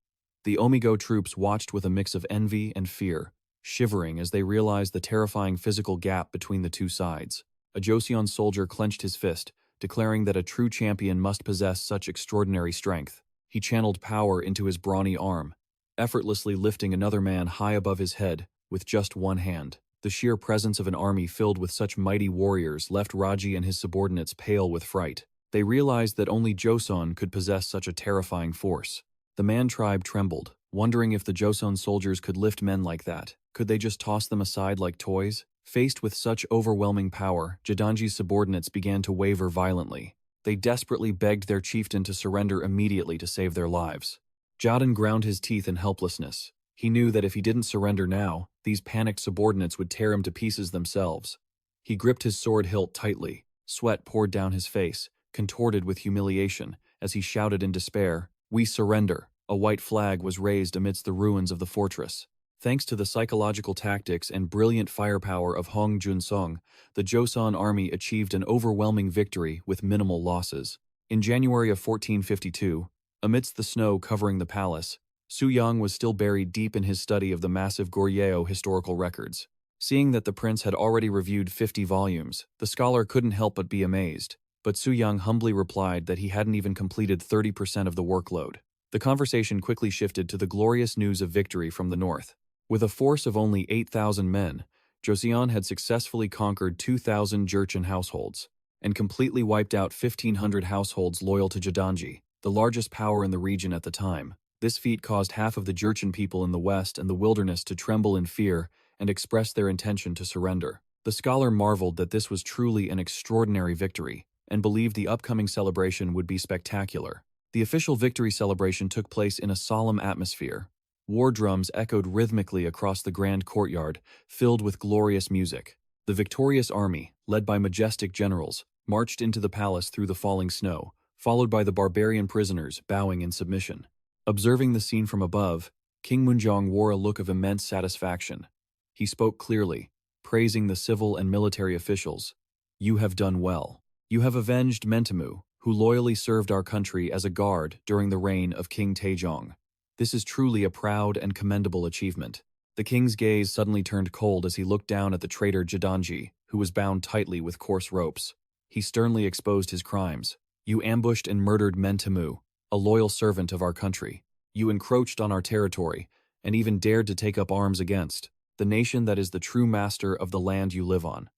The Omigo troops watched with a mix of envy and fear, shivering as they realized the terrifying physical gap between the two sides. A Joseon soldier clenched his fist, declaring that a true champion must possess such extraordinary strength. He channeled power into his brawny arm, effortlessly lifting another man high above his head with just one hand. The sheer presence of an army filled with such mighty warriors left Raji and his subordinates pale with fright. They realized that only Joseon could possess such a terrifying force. The Man tribe trembled, wondering if the Joseon soldiers could lift men like that. Could they just toss them aside like toys? Faced with such overwhelming power, Jadanji's subordinates began to waver violently. They desperately begged their chieftain to surrender immediately to save their lives. Jadan ground his teeth in helplessness. He knew that if he didn't surrender now, these panicked subordinates would tear him to pieces themselves. He gripped his sword hilt tightly. Sweat poured down his face, contorted with humiliation, as he shouted in despair, "We surrender!" A white flag was raised amidst the ruins of the fortress. Thanks to the psychological tactics and brilliant firepower of Hong Junsong, the Joseon army achieved an overwhelming victory with minimal losses. In January of 1452, amidst the snow covering the palace, Suyang was still buried deep in his study of the massive Goryeo historical records. Seeing that the prince had already reviewed 50 volumes, the scholar couldn't help but be amazed. But Suyang humbly replied that he hadn't even completed 30% of the workload. The conversation quickly shifted to the glorious news of victory from the north. With a force of only 8,000 men, Joseon had successfully conquered 2,000 Jurchen households and completely wiped out 1,500 households loyal to Jadanji, the largest power in the region at the time. This feat caused half of the Jurchen people in the west and the wilderness to tremble in fear and express their intention to surrender. The scholar marveled that this was truly an extraordinary victory and believed the upcoming celebration would be spectacular. The official victory celebration took place in a solemn atmosphere. War drums echoed rhythmically across the grand courtyard, filled with glorious music. The victorious army, led by majestic generals, marched into the palace through the falling snow, followed by the barbarian prisoners bowing in submission. Observing the scene from above, King Munjong wore a look of immense satisfaction. He spoke clearly, praising the civil and military officials. "You have done well. You have avenged Mentamu, who loyally served our country as a guard during the reign of King Sejong. This is truly a proud and commendable achievement." The king's gaze suddenly turned cold as he looked down at the traitor Jadanji, who was bound tightly with coarse ropes. He sternly exposed his crimes. "You ambushed and murdered Mentamu, a loyal servant of our country. You encroached on our territory, and even dared to take up arms against the nation that is the true master of the land you live on.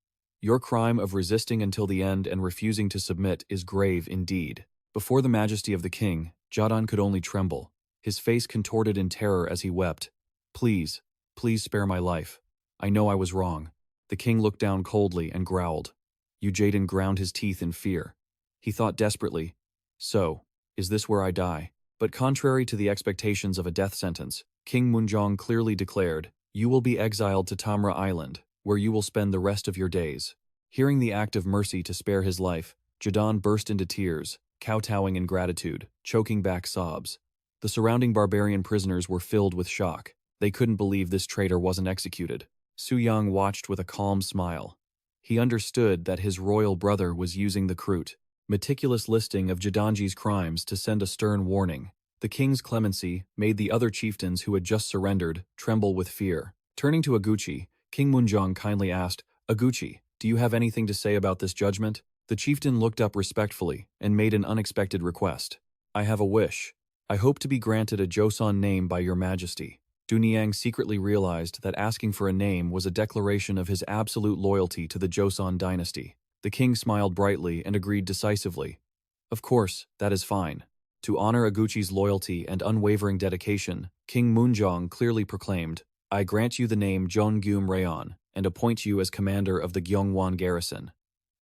Your crime of resisting until the end and refusing to submit is grave indeed." Before the majesty of the king, Jadan could only tremble. His face contorted in terror as he wept. Please spare my life. I know I was wrong." The king looked down coldly and growled. Jadan ground his teeth in fear. He thought desperately, "So, is this where I die?" But contrary to the expectations of a death sentence, King Munjong clearly declared, "You will be exiled to Tamra Island, where you will spend the rest of your days." Hearing the act of mercy to spare his life, Jadan burst into tears, kowtowing in gratitude, choking back sobs. The surrounding barbarian prisoners were filled with shock. They couldn't believe this traitor wasn't executed. Suyang watched with a calm smile. He understood that his royal brother was using the crude, meticulous listing of Jadanji's crimes to send a stern warning. The king's clemency made the other chieftains who had just surrendered tremble with fear. Turning to Oguchi, King Munjong kindly asked, "Oguchi, do you have anything to say about this judgment?" The chieftain looked up respectfully and made an unexpected request. "I have a wish. I hope to be granted a Joseon name by your majesty." Duniyang secretly realized that asking for a name was a declaration of his absolute loyalty to the Joseon dynasty. The king smiled brightly and agreed decisively. Of course, that is fine. To honor Aguchi's loyalty and unwavering dedication, King Moonjong clearly proclaimed, I grant you the name Jeongeum Rayon and appoint you as commander of the Gyeongwon garrison.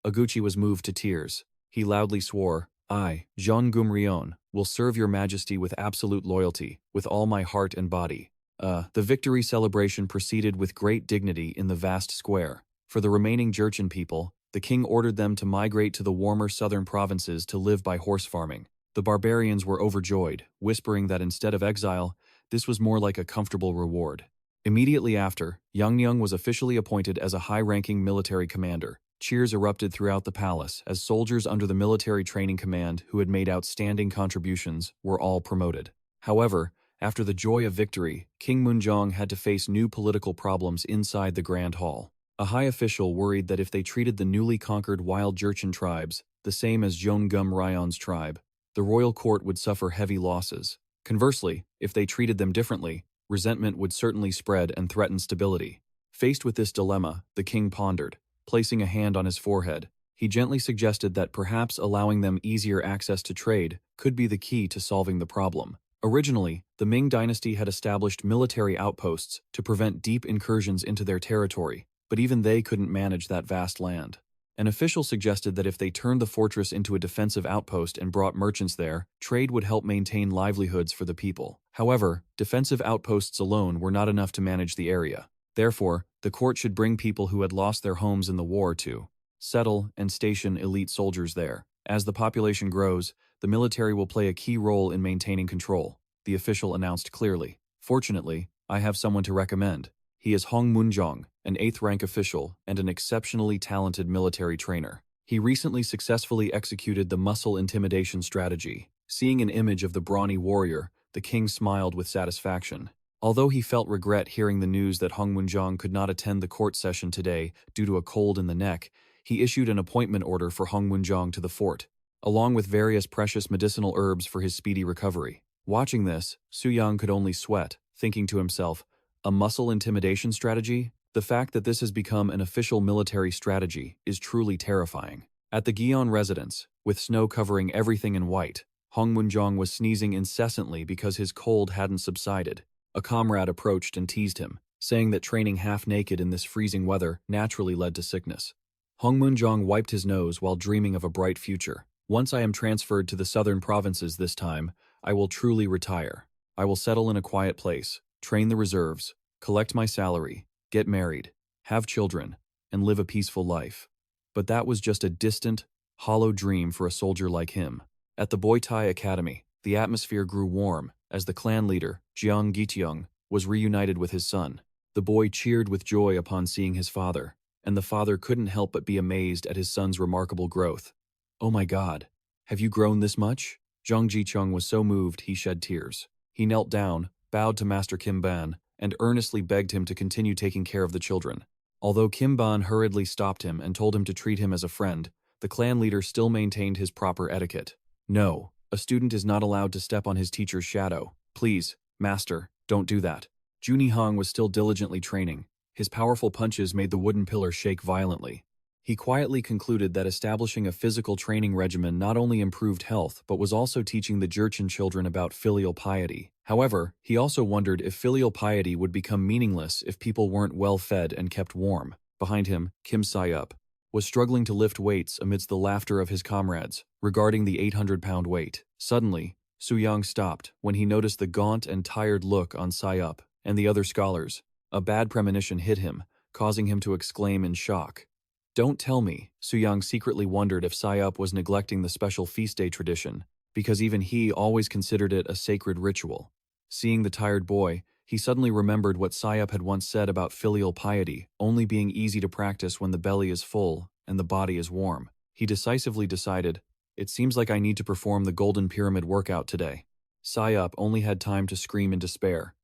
Aguchi was moved to tears. He loudly swore, I, Jeongeum Rayon, will serve your majesty with absolute loyalty, with all my heart and body. The victory celebration proceeded with great dignity in the vast square. For the remaining Jurchen people, the king ordered them to migrate to the warmer southern provinces to live by horse farming. The barbarians were overjoyed, whispering that instead of exile, this was more like a comfortable reward. Immediately after, Yangnyeong was officially appointed as a high-ranking military commander. Cheers erupted throughout the palace as soldiers under the military training command who had made outstanding contributions were all promoted. However, after the joy of victory, King Moonjong had to face new political problems inside the Grand Hall. A high official worried that if they treated the newly conquered wild Jurchen tribes the same as Jeongeum Rayon's tribe, the royal court would suffer heavy losses. Conversely, if they treated them differently, resentment would certainly spread and threaten stability. Faced with this dilemma, the king pondered. Placing a hand on his forehead, he gently suggested that perhaps allowing them easier access to trade could be the key to solving the problem. Originally, the Ming dynasty had established military outposts to prevent deep incursions into their territory, but even they couldn't manage that vast land. An official suggested that if they turned the fortress into a defensive outpost and brought merchants there, trade would help maintain livelihoods for the people. However, defensive outposts alone were not enough to manage the area. Therefore, the court should bring people who had lost their homes in the war to settle and station elite soldiers there. As the population grows, the military will play a key role in maintaining control, the official announced clearly. Fortunately, I have someone to recommend. He is Hong Moonjong, an 8th rank official and an exceptionally talented military trainer. He recently successfully executed the muscle intimidation strategy. Seeing an image of the brawny warrior, the king smiled with satisfaction. Although he felt regret hearing the news that Hong Moonjong could not attend the court session today due to a cold in the neck, he issued an appointment order for Hong Moonjong to the fort, along with various precious medicinal herbs for his speedy recovery. Watching this, Suyang could only sweat, thinking to himself, a muscle intimidation strategy? The fact that this has become an official military strategy is truly terrifying. At the Gyeon residence, with snow covering everything in white, Hong Moonjong was sneezing incessantly because his cold hadn't subsided. A comrade approached and teased him, saying that training half-naked in this freezing weather naturally led to sickness. Hong Moonjong wiped his nose while dreaming of a bright future. Once I am transferred to the southern provinces this time, I will truly retire. I will settle in a quiet place, train the reserves, collect my salary, get married, have children, and live a peaceful life. But that was just a distant, hollow dream for a soldier like him. At the Boitai Academy, the atmosphere grew warm as the clan leader, Jeong Giteong, was reunited with his son. The boy cheered with joy upon seeing his father, and the father couldn't help but be amazed at his son's remarkable growth. Oh my God, have you grown this much? Jeong Giteong was so moved he shed tears. He knelt down, bowed to Master Kim Ban, and earnestly begged him to continue taking care of the children. Although Kim Ban hurriedly stopped him and told him to treat him as a friend, the clan leader still maintained his proper etiquette. No, a student is not allowed to step on his teacher's shadow. Please, master, don't do that. Juni Hong was still diligently training. His powerful punches made the wooden pillar shake violently. He quietly concluded that establishing a physical training regimen not only improved health but was also teaching the Jurchen children about filial piety. However, he also wondered if filial piety would become meaningless if people weren't well fed and kept warm. Behind him, Kim Sayup was struggling to lift weights amidst the laughter of his comrades regarding the 800-pound weight. Suddenly, Suyang stopped when he noticed the gaunt and tired look on Sayup and the other scholars. A bad premonition hit him, causing him to exclaim in shock. Don't tell me, Suyang secretly wondered if Sayup was neglecting the special feast day tradition, because even he always considered it a sacred ritual. Seeing the tired boy, he suddenly remembered what Sayup had once said about filial piety only being easy to practice when the belly is full and the body is warm. He decisively decided, it seems like I need to perform the Golden Pyramid workout today. Sayup only had time to scream in despair.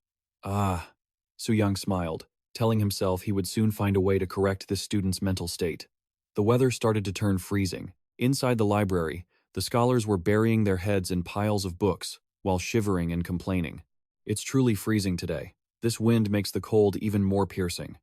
Ah, Suyang smiled, telling himself he would soon find a way to correct this student's mental state. The weather started to turn freezing. Inside the library, the scholars were burying their heads in piles of books while shivering and complaining. It's truly freezing today. This wind makes the cold even more piercing.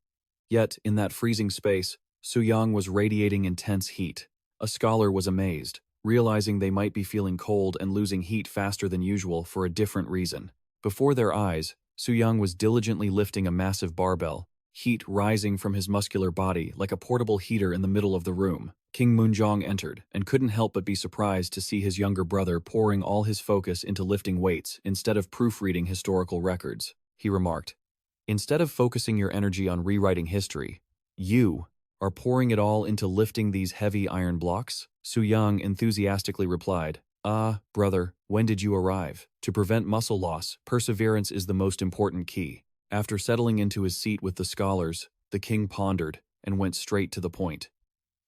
Yet, in that freezing space, Suyang was radiating intense heat. A scholar was amazed, realizing they might be feeling cold and losing heat faster than usual for a different reason. Before their eyes, Suyang was diligently lifting a massive barbell, heat rising from his muscular body like a portable heater in the middle of the room. King Moonjong entered and couldn't help but be surprised to see his younger brother pouring all his focus into lifting weights instead of proofreading historical records. He remarked, "Instead of focusing your energy on rewriting history, you are pouring it all into lifting these heavy iron blocks?" Suyang enthusiastically replied, "Ah, brother, when did you arrive? To prevent muscle loss, perseverance is the most important key." After settling into his seat with the scholars, the king pondered and went straight to the point.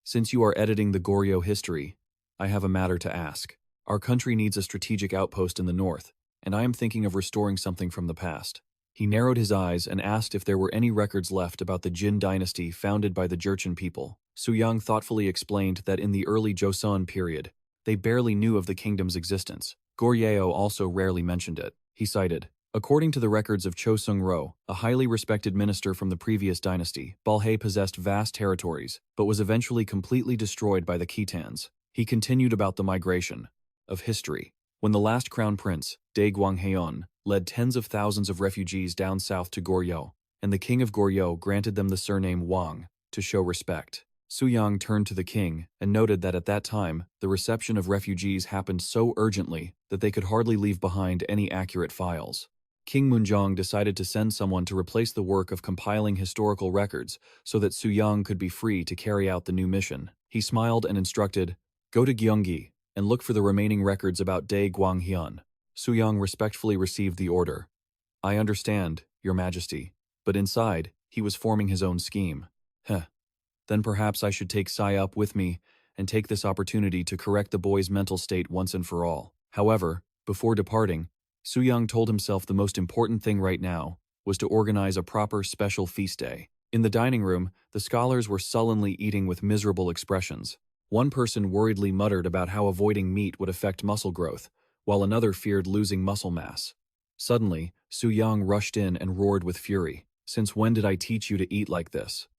"Since you are editing the Goryeo history, I have a matter to ask. Our country needs a strategic outpost in the north, and I am thinking of restoring something from the past." He narrowed his eyes and asked if there were any records left about the Jin dynasty founded by the Jurchen people. Suyang thoughtfully explained that in the early Joseon period, they barely knew of the kingdom's existence. Goryeo also rarely mentioned it. He cited, "According to the records of Cho Sung-ro, a highly respected minister from the previous dynasty, Balhae possessed vast territories, but was eventually completely destroyed by the Khitans." He continued about the migration of history. When the last crown prince, Dae Gwanghaeon, led tens of thousands of refugees down south to Goryeo, and the king of Goryeo granted them the surname Wang to show respect. Suyang turned to the king and noted that at that time, the reception of refugees happened so urgently that they could hardly leave behind any accurate files. King Moonjong decided to send someone to replace the work of compiling historical records so that Suyang could be free to carry out the new mission. He smiled and instructed, "Go to Gyeonggi and look for the remaining records about Dae Gwanghyun." Suyang respectfully received the order. "I understand, Your Majesty," but inside, he was forming his own scheme. Then perhaps I should take Sai-up with me and take this opportunity to correct the boy's mental state once and for all. However, before departing, Suyang told himself the most important thing right now was to organize a proper special feast day. In the dining room, the scholars were sullenly eating with miserable expressions. One person worriedly muttered about how avoiding meat would affect muscle growth, while another feared losing muscle mass. Suddenly, Suyang rushed in and roared with fury, "Since when did I teach you to eat like this?"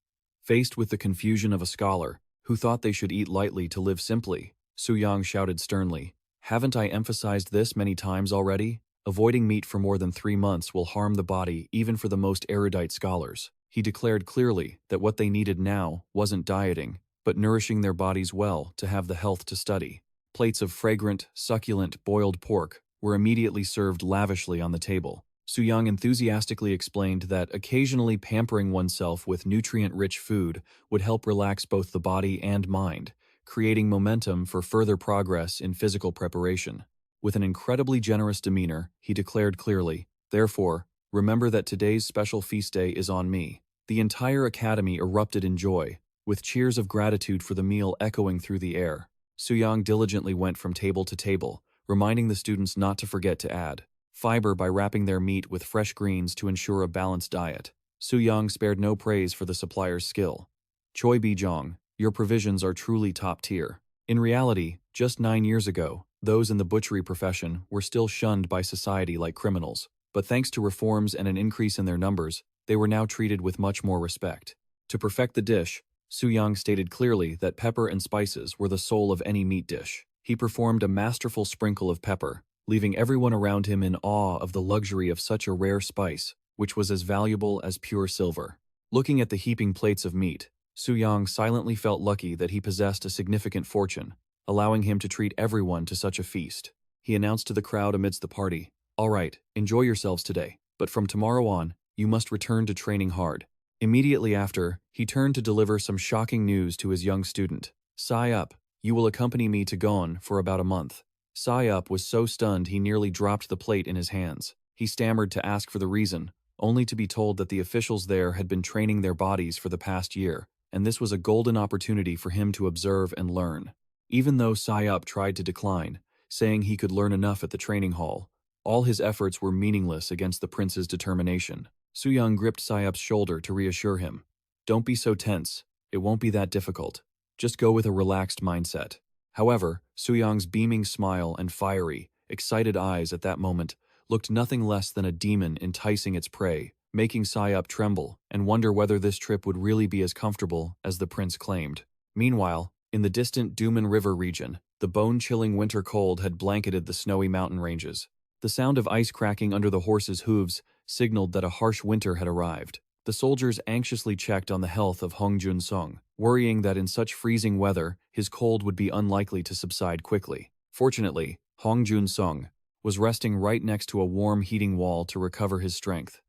Faced with the confusion of a scholar, who thought they should eat lightly to live simply, Suyang shouted sternly, "Haven't I emphasized this many times already? Avoiding meat for more than 3 months will harm the body even for the most erudite scholars." He declared clearly that what they needed now wasn't dieting, but nourishing their bodies well to have the health to study. Plates of fragrant, succulent boiled pork were immediately served lavishly on the table. Suyang enthusiastically explained that occasionally pampering oneself with nutrient-rich food would help relax both the body and mind, creating momentum for further progress in physical preparation. With an incredibly generous demeanor, he declared clearly, "Therefore, remember that today's special feast day is on me." The entire academy erupted in joy, with cheers of gratitude for the meal echoing through the air. Suyang diligently went from table to table, reminding the students not to forget to add fiber by wrapping their meat with fresh greens to ensure a balanced diet. Suyang spared no praise for the supplier's skill. "Choi Bi-jong, your provisions are truly top tier." In reality, just 9 years ago, those in the butchery profession were still shunned by society like criminals, but thanks to reforms and an increase in their numbers, they were now treated with much more respect. To perfect the dish, Suyang stated clearly that pepper and spices were the soul of any meat dish. He performed a masterful sprinkle of pepper, leaving everyone around him in awe of the luxury of such a rare spice, which was as valuable as pure silver. Looking at the heaping plates of meat, Suyang silently felt lucky that he possessed a significant fortune, allowing him to treat everyone to such a feast. He announced to the crowd amidst the party, "All right, enjoy yourselves today, but from tomorrow on, you must return to training hard." Immediately after, he turned to deliver some shocking news to his young student. "Sai-up, you will accompany me to Gon for about a month." Sai-up was so stunned he nearly dropped the plate in his hands. He stammered to ask for the reason, only to be told that the officials there had been training their bodies for the past year, and this was a golden opportunity for him to observe and learn. Even though Sai-up tried to decline, saying he could learn enough at the training hall, all his efforts were meaningless against the prince's determination. Suyang gripped Sai-up's shoulder to reassure him. "Don't be so tense. It won't be that difficult. Just go with a relaxed mindset." However, Suyang's beaming smile and fiery, excited eyes at that moment looked nothing less than a demon enticing its prey, making Sayup tremble and wonder whether this trip would really be as comfortable as the prince claimed. Meanwhile, in the distant Duman River region, the bone-chilling winter cold had blanketed the snowy mountain ranges. The sound of ice cracking under the horses' hooves signaled that a harsh winter had arrived. The soldiers anxiously checked on the health of Hong Jun-sung, worrying that in such freezing weather, his cold would be unlikely to subside quickly. Fortunately, Hong Jun-sung was resting right next to a warm heating wall to recover his strength.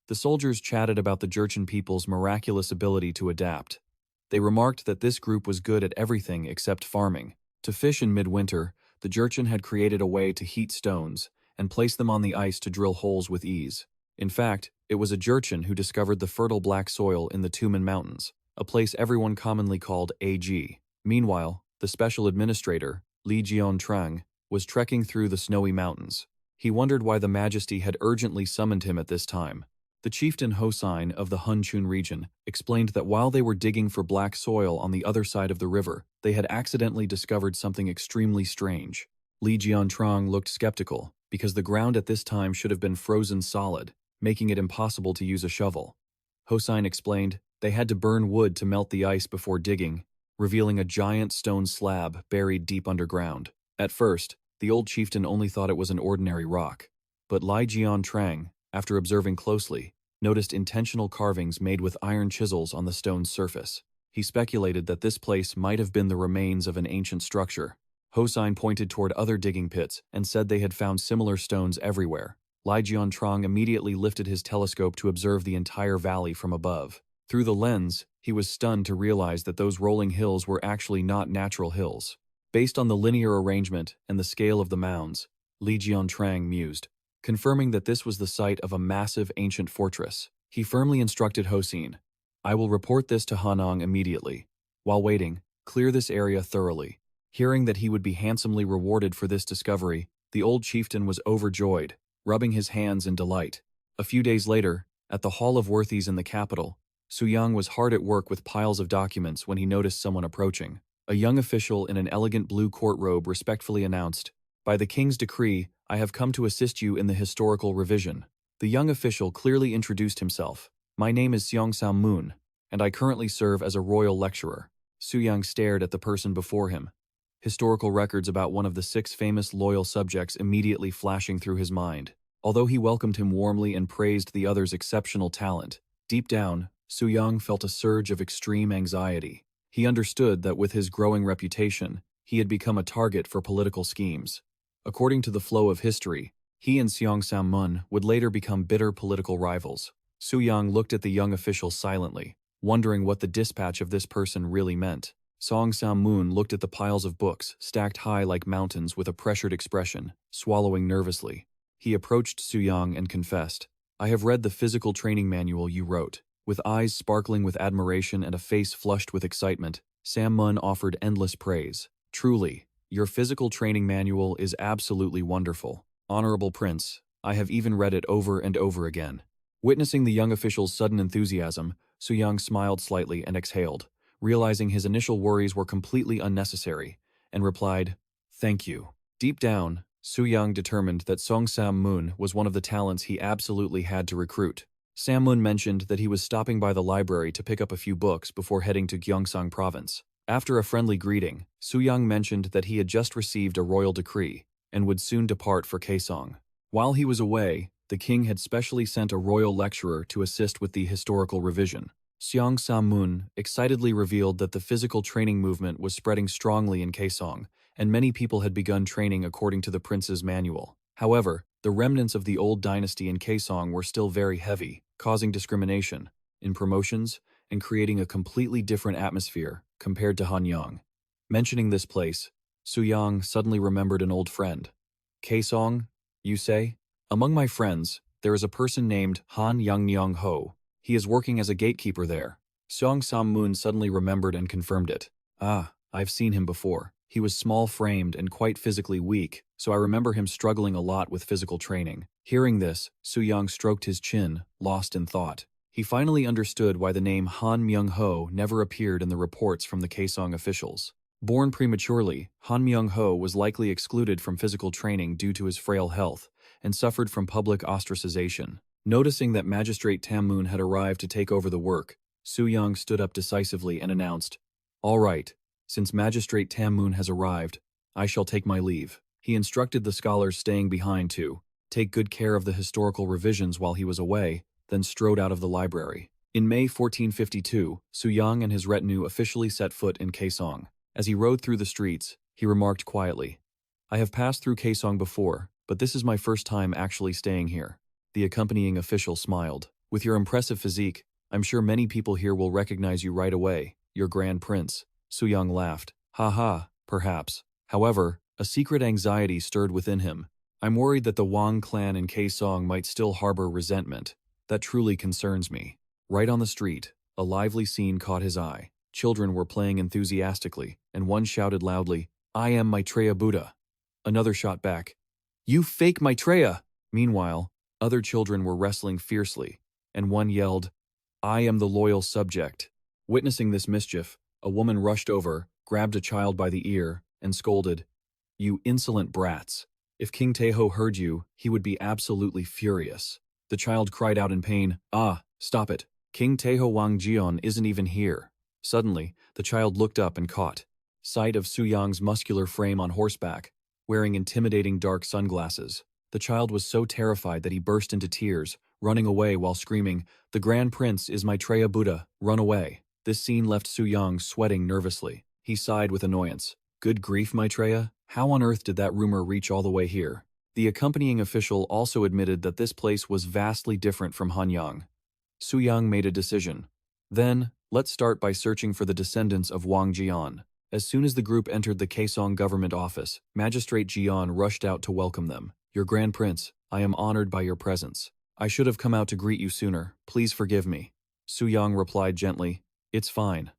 The soldiers chatted about the Jurchen people's miraculous ability to adapt. They remarked that this group was good at everything except farming. To fish in midwinter, the Jurchen had created a way to heat stones and place them on the ice to drill holes with ease. In fact, it was a Jurchen who discovered the fertile black soil in the Tumen Mountains, a place everyone commonly called AG. Meanwhile, the special administrator, Li Jiantrang, was trekking through the snowy mountains. He wondered why the Majesty had urgently summoned him at this time. The chieftain Hosein of the Hunchun region explained that while they were digging for black soil on the other side of the river, they had accidentally discovered something extremely strange. Li Jiantrang looked skeptical, because the ground at this time should have been frozen solid, making it impossible to use a shovel. Hosein explained they had to burn wood to melt the ice before digging, revealing a giant stone slab buried deep underground. At first, the old chieftain only thought it was an ordinary rock, but Li Jiantrang, after observing closely, noticed intentional carvings made with iron chisels on the stone's surface. He speculated that this place might have been the remains of an ancient structure. Hosein pointed toward other digging pits and said they had found similar stones everywhere. Li Jiantrang immediately lifted his telescope to observe the entire valley from above. Through the lens, he was stunned to realize that those rolling hills were actually not natural hills. Based on the linear arrangement and the scale of the mounds, Li Jiantrang mused, confirming that this was the site of a massive ancient fortress. He firmly instructed Hosein, "I will report this to Hanang immediately. While waiting, clear this area thoroughly." Hearing that he would be handsomely rewarded for this discovery, the old chieftain was overjoyed, rubbing his hands in delight. A few days later, at the Hall of Worthies in the capital, Suyang was hard at work with piles of documents when he noticed someone approaching. A young official in an elegant blue court robe respectfully announced, "By the king's decree, I have come to assist you in the historical revision." The young official clearly introduced himself. "My name is Seong Sam-moon, and I currently serve as a royal lecturer." Suyang stared at the person before him, historical records about one of the 6 famous loyal subjects immediately flashing through his mind. Although he welcomed him warmly and praised the other's exceptional talent, deep down, Suyang felt a surge of extreme anxiety. He understood that with his growing reputation, he had become a target for political schemes. According to the flow of history, he and Seong Sam-moon would later become bitter political rivals. Suyang looked at the young official silently, wondering what the dispatch of this person really meant. Seong Sam-moon looked at the piles of books, stacked high like mountains with a pressured expression, swallowing nervously. He approached Suyang and confessed, "I have read the physical training manual you wrote." With eyes sparkling with admiration and a face flushed with excitement, Sam-moon offered endless praise. "Truly, your physical training manual is absolutely wonderful. Honorable Prince, I have even read it over and over again." Witnessing the young official's sudden enthusiasm, Suyang smiled slightly and exhaled, realizing his initial worries were completely unnecessary, and replied, "Thank you." Deep down, Suyang determined that Seong Sam-moon was one of the talents he absolutely had to recruit. Sam-moon mentioned that he was stopping by the library to pick up a few books before heading to Gyeongsang Province. After a friendly greeting, Suyang mentioned that he had just received a royal decree and would soon depart for Kaesong. While he was away, the king had specially sent a royal lecturer to assist with the historical revision. Seong Sam-moon excitedly revealed that the physical training movement was spreading strongly in Kaesong, and many people had begun training according to the prince's manual. However, the remnants of the old dynasty in Kaesong were still very heavy, causing discrimination in promotions and creating a completely different atmosphere compared to Hanyang. Mentioning this place, Suyang suddenly remembered an old friend. "Kaesong, you say? Among my friends, there is a person named Han Young Ho. He is working as a gatekeeper there." Seong Sam-moon suddenly remembered and confirmed it. "Ah, I've seen him before. He was small-framed and quite physically weak, so I remember him struggling a lot with physical training." Hearing this, Suyang stroked his chin, lost in thought. He finally understood why the name Han Myung-ho never appeared in the reports from the Kaesong officials. Born prematurely, Han Myung-ho was likely excluded from physical training due to his frail health and suffered from public ostracization. Noticing that Magistrate Tam-moon had arrived to take over the work, Suyang stood up decisively and announced, "All right, since Magistrate Tam-moon has arrived, I shall take my leave." He instructed the scholars staying behind to take good care of the historical revisions while he was away, then strode out of the library. In May 1452, Suyang and his retinue officially set foot in Kaesong. As he rode through the streets, he remarked quietly, "I have passed through Kaesong before, but this is my first time actually staying here." The accompanying official smiled. "With your impressive physique, I'm sure many people here will recognize you right away, your Grand Prince." Suyang laughed. "Ha ha, perhaps." However, a secret anxiety stirred within him. "I'm worried that the Wang clan in Kaesong might still harbor resentment. That truly concerns me." Right on the street, a lively scene caught his eye. Children were playing enthusiastically, and one shouted loudly, "I am Maitreya Buddha." Another shot back, "You fake Maitreya!" Meanwhile, other children were wrestling fiercely, and one yelled, "I am the loyal subject." Witnessing this mischief, a woman rushed over, grabbed a child by the ear, and scolded, "You insolent brats. If King Taeho heard you, he would be absolutely furious." The child cried out in pain, "Ah, stop it. King Taeho Wang Jion isn't even here." Suddenly, the child looked up and caught sight of Suyang's muscular frame on horseback, wearing intimidating dark sunglasses. The child was so terrified that he burst into tears, running away while screaming, "The Grand Prince is Maitreya Buddha, run away." This scene left Suyang sweating nervously. He sighed with annoyance. "Good grief, Maitreya, how on earth did that rumor reach all the way here?" The accompanying official also admitted that this place was vastly different from Hanyang. Suyang made a decision. "Then, let's start by searching for the descendants of Wang Jian." As soon as the group entered the Kaesong government office, Magistrate Jian rushed out to welcome them. "Your Grand Prince, I am honored by your presence. I should have come out to greet you sooner. Please forgive me." Suyang replied gently, "It's fine.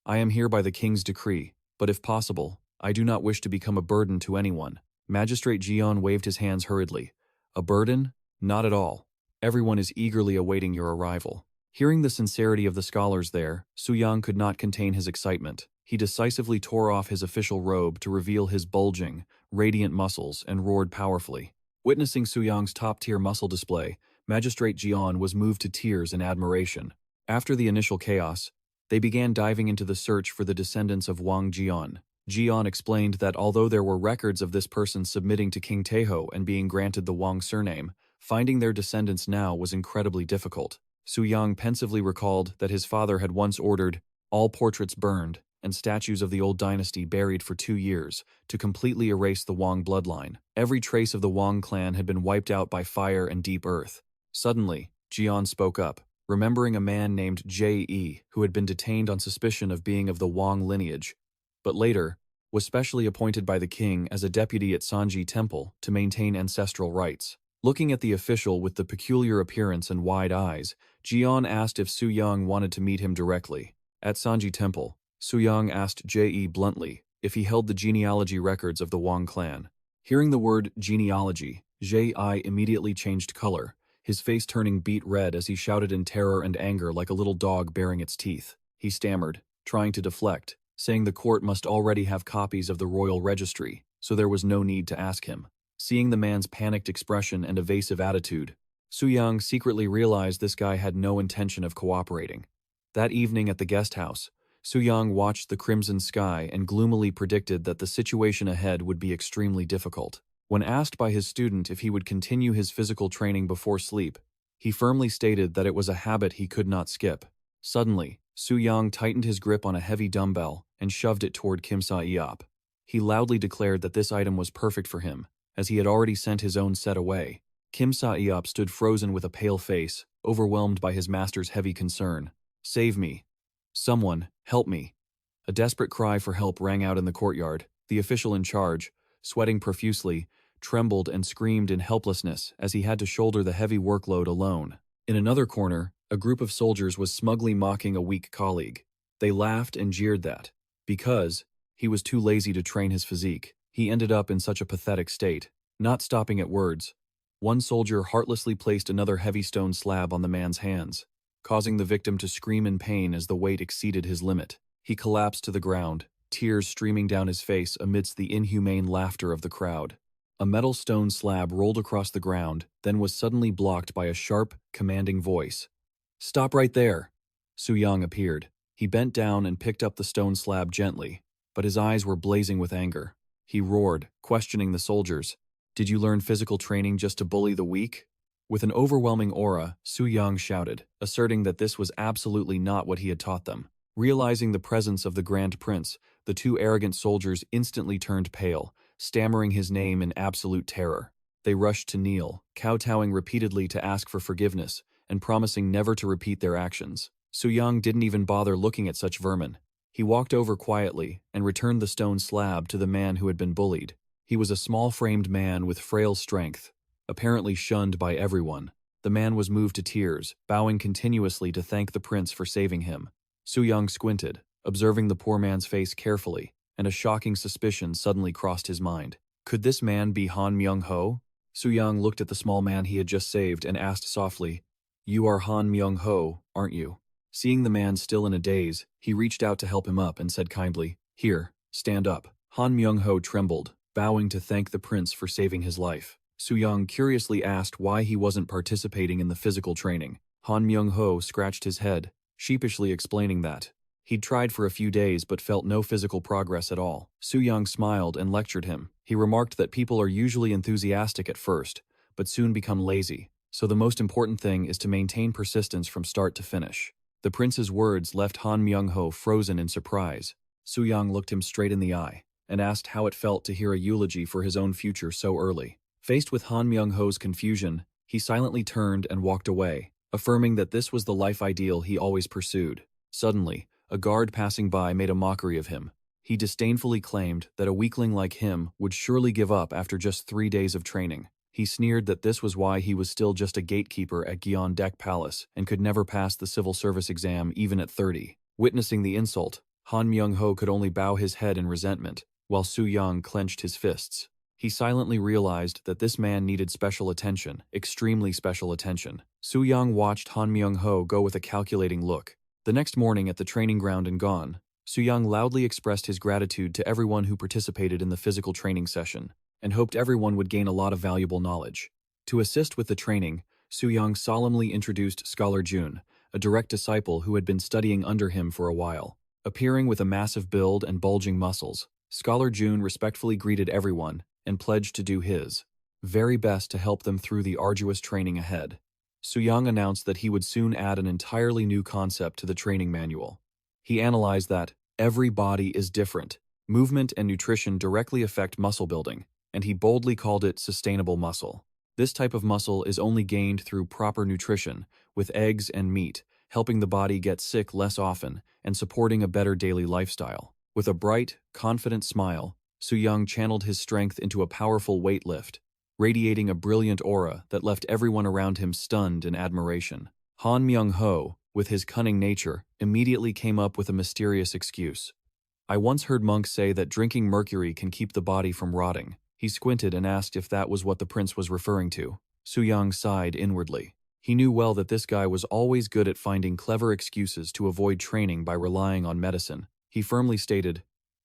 I am here by the king's decree, but if possible, I do not wish to become a burden to anyone." Magistrate Jian waved his hands hurriedly. "A burden? Not at all. Everyone is eagerly awaiting your arrival." Hearing the sincerity of the scholars there, Suyang could not contain his excitement. He decisively tore off his official robe to reveal his bulging, radiant muscles and roared powerfully. Witnessing Suyang's top-tier muscle display, Magistrate Jian was moved to tears in admiration. After the initial chaos, they began diving into the search for the descendants of Wang Jian. Jian explained that although there were records of this person submitting to King Taeho and being granted the Wang surname, finding their descendants now was incredibly difficult. Suyang pensively recalled that his father had once ordered all portraits burned and statues of the old dynasty buried for 2 years to completely erase the Wang bloodline. Every trace of the Wang clan had been wiped out by fire and deep earth. Suddenly, Jian spoke up, remembering a man named J.E. who had been detained on suspicion of being of the Wang lineage, but later was specially appointed by the king as a deputy at Sanji Temple to maintain ancestral rights. Looking at the official with the peculiar appearance and wide eyes, Jian asked if Suyang wanted to meet him directly. At Sanji Temple, Suyang asked J.E. bluntly if he held the genealogy records of the Wang clan. Hearing the word genealogy, J.I. immediately changed color, his face turning beet red as he shouted in terror and anger like a little dog baring its teeth. He stammered, trying to deflect, saying the court must already have copies of the royal registry, so there was no need to ask him. Seeing the man's panicked expression and evasive attitude, Suyang secretly realized this guy had no intention of cooperating. That evening at the guest house, Suyang watched the crimson sky and gloomily predicted that the situation ahead would be extremely difficult. When asked by his student if he would continue his physical training before sleep, he firmly stated that it was a habit he could not skip. Suddenly, Suyang tightened his grip on a heavy dumbbell and shoved it toward Kim Sa-eop. He loudly declared that this item was perfect for him, as he had already sent his own set away. Kim Sa-eop stood frozen with a pale face, overwhelmed by his master's heavy concern. "Save me. Someone, help me." A desperate cry for help rang out in the courtyard. The official in charge, sweating profusely, trembled and screamed in helplessness as he had to shoulder the heavy workload alone. In another corner, a group of soldiers was smugly mocking a weak colleague. They laughed and jeered that, because he was too lazy to train his physique, he ended up in such a pathetic state. Not stopping at words, one soldier heartlessly placed another heavy stone slab on the man's hands, causing the victim to scream in pain as the weight exceeded his limit. He collapsed to the ground, tears streaming down his face amidst the inhumane laughter of the crowd. A metal stone slab rolled across the ground, then was suddenly blocked by a sharp, commanding voice. "Stop right there!" Suyang appeared. He bent down and picked up the stone slab gently, but his eyes were blazing with anger. He roared, questioning the soldiers. "Did you learn physical training just to bully the weak?" With an overwhelming aura, Suyang shouted, asserting that this was absolutely not what he had taught them. Realizing the presence of the Grand Prince, the two arrogant soldiers instantly turned pale, stammering his name in absolute terror. They rushed to kneel, kowtowing repeatedly to ask for forgiveness, and promising never to repeat their actions. Suyang didn't even bother looking at such vermin. He walked over quietly and returned the stone slab to the man who had been bullied. He was a small-framed man with frail strength, apparently shunned by everyone. The man was moved to tears, bowing continuously to thank the prince for saving him. Suyang squinted, observing the poor man's face carefully, and a shocking suspicion suddenly crossed his mind. Could this man be Han Myung-ho? Suyang looked at the small man he had just saved and asked softly, "You are Han Myung-ho, aren't you?" Seeing the man still in a daze, he reached out to help him up and said kindly, "Here, stand up." Han Myung-ho trembled, bowing to thank the prince for saving his life. Suyang curiously asked why he wasn't participating in the physical training. Han Myung-ho scratched his head, sheepishly explaining that he'd tried for a few days but felt no physical progress at all. Suyang smiled and lectured him. He remarked that people are usually enthusiastic at first, but soon become lazy, so the most important thing is to maintain persistence from start to finish. The prince's words left Han Myung-ho frozen in surprise. Suyang looked him straight in the eye and asked how it felt to hear a eulogy for his own future so early. Faced with Han Myung-ho's confusion, he silently turned and walked away, affirming that this was the life ideal he always pursued. Suddenly, a guard passing by made a mockery of him. He disdainfully claimed that a weakling like him would surely give up after just 3 days of training. He sneered that this was why he was still just a gatekeeper at Gyeongdaek Palace and could never pass the civil service exam even at 30. Witnessing the insult, Han Myung-ho could only bow his head in resentment, while Suyang clenched his fists. He silently realized that this man needed special attention, extremely special attention. Suyang watched Han Myung-ho go with a calculating look. The next morning at the training ground in Gon, Suyang loudly expressed his gratitude to everyone who participated in the physical training session, and hoped everyone would gain a lot of valuable knowledge. To assist with the training, Suyang solemnly introduced Scholar Jun, a direct disciple who had been studying under him for a while. Appearing with a massive build and bulging muscles, Scholar Jun respectfully greeted everyone and pledged to do his very best to help them through the arduous training ahead. Suyang announced that he would soon add an entirely new concept to the training manual. He analyzed that every body is different. Movement and nutrition directly affect muscle building, and he boldly called it sustainable muscle. This type of muscle is only gained through proper nutrition, with eggs and meat, helping the body get sick less often and supporting a better daily lifestyle. With a bright, confident smile, Suyang channeled his strength into a powerful weight lift, radiating a brilliant aura that left everyone around him stunned in admiration. Han Myung-ho, with his cunning nature, immediately came up with a mysterious excuse. "I once heard monks say that drinking mercury can keep the body from rotting." He squinted and asked if that was what the prince was referring to. Suyang sighed inwardly. He knew well that this guy was always good at finding clever excuses to avoid training by relying on medicine. He firmly stated,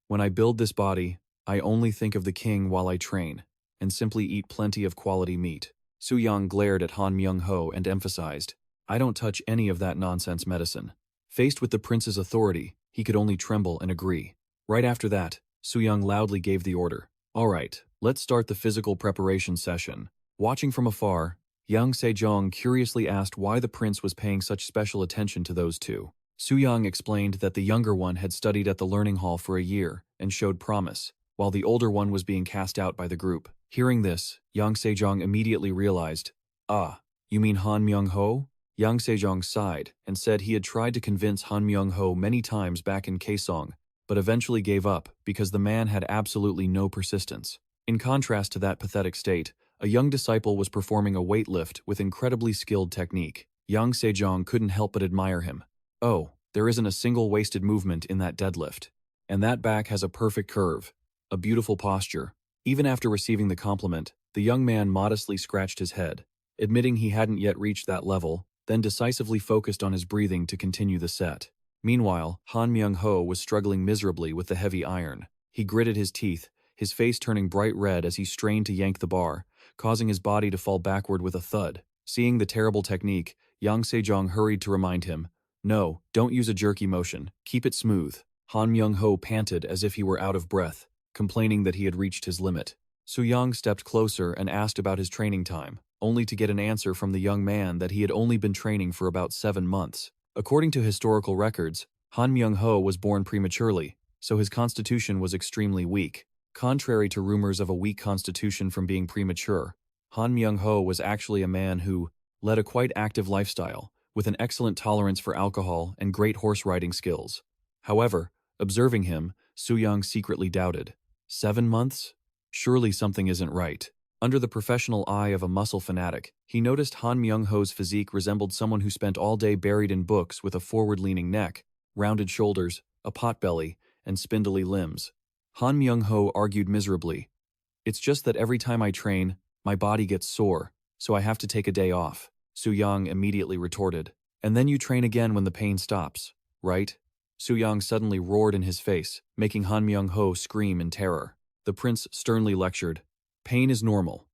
"When I build this body, I only think of the king while I train, and simply eat plenty of quality meat." Suyang glared at Han Myung-ho and emphasized, "I don't touch any of that nonsense medicine." Faced with the prince's authority, he could only tremble and agree. Right after that, Suyang loudly gave the order. "All right, let's start the physical preparation session." Watching from afar, King Sejong curiously asked why the prince was paying such special attention to those two. Suyang explained that the younger one had studied at the learning hall for a year and showed promise, while the older one was being cast out by the group. Hearing this, King Sejong immediately realized, "Ah, you mean Han Myung-ho?" King Sejong sighed and said he had tried to convince Han Myung-ho many times back in Kaesong, but eventually gave up because the man had absolutely no persistence. In contrast to that pathetic state, a young disciple was performing a weight lift with incredibly skilled technique. King Sejong couldn't help but admire him. "Oh, there isn't a single wasted movement in that deadlift. And that back has a perfect curve, a beautiful posture." Even after receiving the compliment, the young man modestly scratched his head, admitting he hadn't yet reached that level, then decisively focused on his breathing to continue the set. Meanwhile, Han Myung-ho was struggling miserably with the heavy iron. He gritted his teeth, his face turning bright red as he strained to yank the bar, causing his body to fall backward with a thud. Seeing the terrible technique, King Sejong hurried to remind him, "No, don't use a jerky motion, keep it smooth." Han Myung-ho panted as if he were out of breath, complaining that he had reached his limit. Suyang stepped closer and asked about his training time, only to get an answer from the young man that he had only been training for about 7 months. According to historical records, Han Myung-ho was born prematurely, so his constitution was extremely weak. Contrary to rumors of a weak constitution from being premature, Han Myung-ho was actually a man who led a quite active lifestyle, with an excellent tolerance for alcohol and great horse riding skills. However, observing him, Suyang secretly doubted. 7 months? Surely something isn't right. Under the professional eye of a muscle fanatic, he noticed Han Myung-ho's physique resembled someone who spent all day buried in books with a forward-leaning neck, rounded shoulders, a potbelly, and spindly limbs. Han Myung-ho argued miserably, "It's just that every time I train, my body gets sore, so I have to take a day off." Suyang immediately retorted, "And then you train again when the pain stops, right?" Suyang suddenly roared in his face, making Han Myung-ho scream in terror. The prince sternly lectured, "Pain is normal."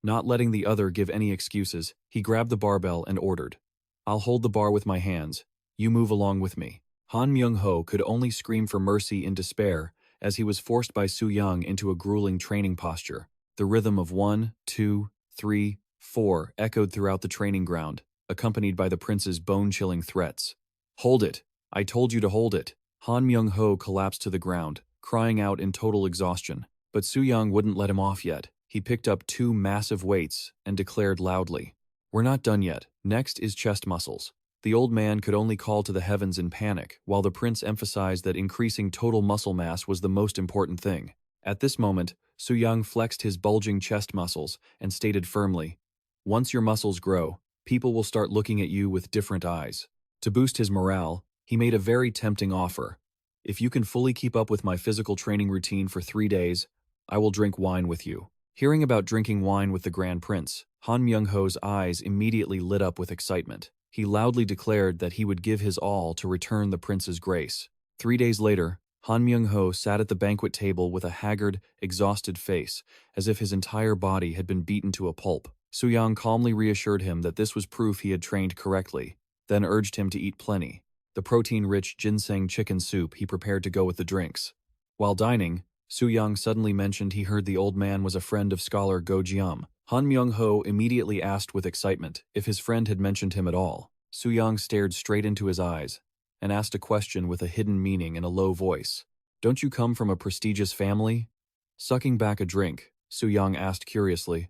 Not letting the other give any excuses, he grabbed the barbell and ordered, "I'll hold the bar with my hands. You move along with me." Han Myung-ho could only scream for mercy in despair as he was forced by Suyang into a grueling training posture. The rhythm of 1, 2, 3, 4 echoed throughout the training ground, accompanied by the prince's bone-chilling threats. "Hold it! I told you to hold it!" Han Myung-ho collapsed to the ground, crying out in total exhaustion. But Suyang wouldn't let him off yet. He picked up 2 massive weights and declared loudly, "We're not done yet. Next is chest muscles." The old man could only call to the heavens in panic, while the prince emphasized that increasing total muscle mass was the most important thing. At this moment, Suyang flexed his bulging chest muscles and stated firmly, "Once your muscles grow, people will start looking at you with different eyes." To boost his morale, he made a very tempting offer. "If you can fully keep up with my physical training routine for 3 days, I will drink wine with you." Hearing about drinking wine with the Grand Prince, Han Myung-ho's eyes immediately lit up with excitement. He loudly declared that he would give his all to return the prince's grace. 3 days later, Han Myung-ho sat at the banquet table with a haggard, exhausted face, as if his entire body had been beaten to a pulp. Suyang calmly reassured him that this was proof he had trained correctly, then urged him to eat plenty. The protein-rich ginseng chicken soup he prepared to go with the drinks. While dining, Suyang suddenly mentioned he heard the old man was a friend of scholar Go Jiam. Han Myung-ho immediately asked with excitement if his friend had mentioned him at all. Suyang stared straight into his eyes and asked a question with a hidden meaning in a low voice. "Don't you come from a prestigious family?" Sucking back a drink, Suyang asked curiously,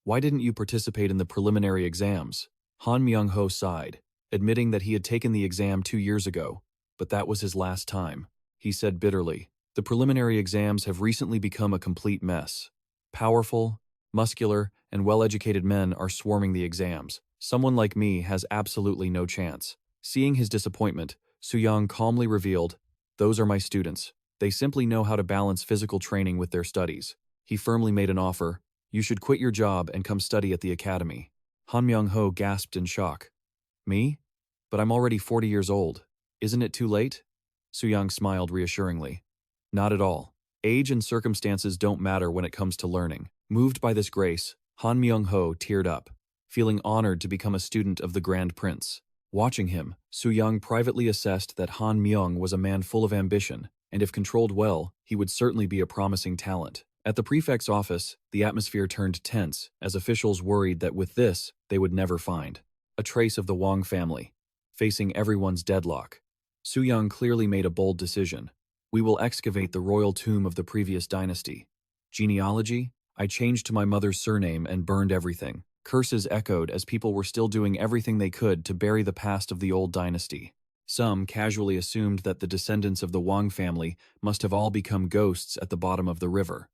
"Why didn't you participate in the preliminary exams?" Han Myung-ho sighed, admitting that he had taken the exam 2 years ago, but that was his last time. He said bitterly, "The preliminary exams have recently become a complete mess. Powerful, muscular, and well-educated men are swarming the exams. Someone like me has absolutely no chance." Seeing his disappointment, Suyang calmly revealed, "Those are my students. They simply know how to balance physical training with their studies." He firmly made an offer, "You should quit your job and come study at the academy." Han Myung-ho gasped in shock. "Me? But I'm already 40 years old. Isn't it too late?" Suyang smiled reassuringly. "Not at all. Age and circumstances don't matter when it comes to learning." Moved by this grace, Han Myung-ho teared up, feeling honored to become a student of the Grand Prince. Watching him, Suyang privately assessed that Han Myung was a man full of ambition, and if controlled well, he would certainly be a promising talent. At the prefect's office, the atmosphere turned tense, as officials worried that with this, they would never find a trace of the Wang family. Facing everyone's deadlock, Suyang clearly made a bold decision. "We will excavate the royal tomb of the previous dynasty. Genealogy? I changed to my mother's surname and burned everything." Curses echoed as people were still doing everything they could to bury the past of the old dynasty. Some casually assumed that the descendants of the Wang family must have all become ghosts at the bottom of the river.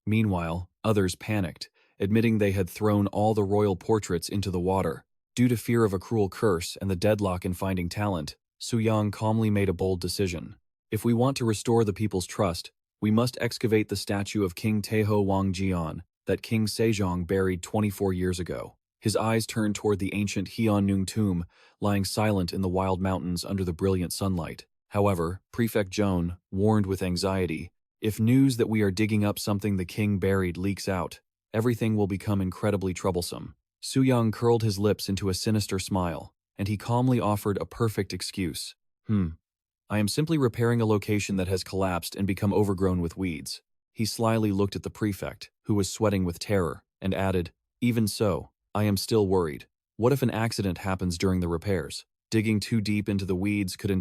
Meanwhile, others panicked, admitting they had thrown all the royal portraits into the water. Due to fear of a cruel curse and the deadlock in finding talent, Suyang calmly made a bold decision. "If we want to restore the people's trust, we must excavate the statue of King Taeho Wangjian that King Sejong buried 24 years ago." His eyes turned toward the ancient Heonnung tomb, lying silent in the wild mountains under the brilliant sunlight. However, Prefect Joan, warned with anxiety, If news that we are digging up something the king buried leaks out, everything will become incredibly troublesome. Suyang curled his lips into a sinister smile, and he calmly offered a perfect excuse. I am simply repairing a location that has collapsed and become overgrown with weeds. He slyly looked at the prefect, who was sweating with terror, and added, even so, I am still worried. What if an accident happens during the repairs? Digging too deep into the weeds could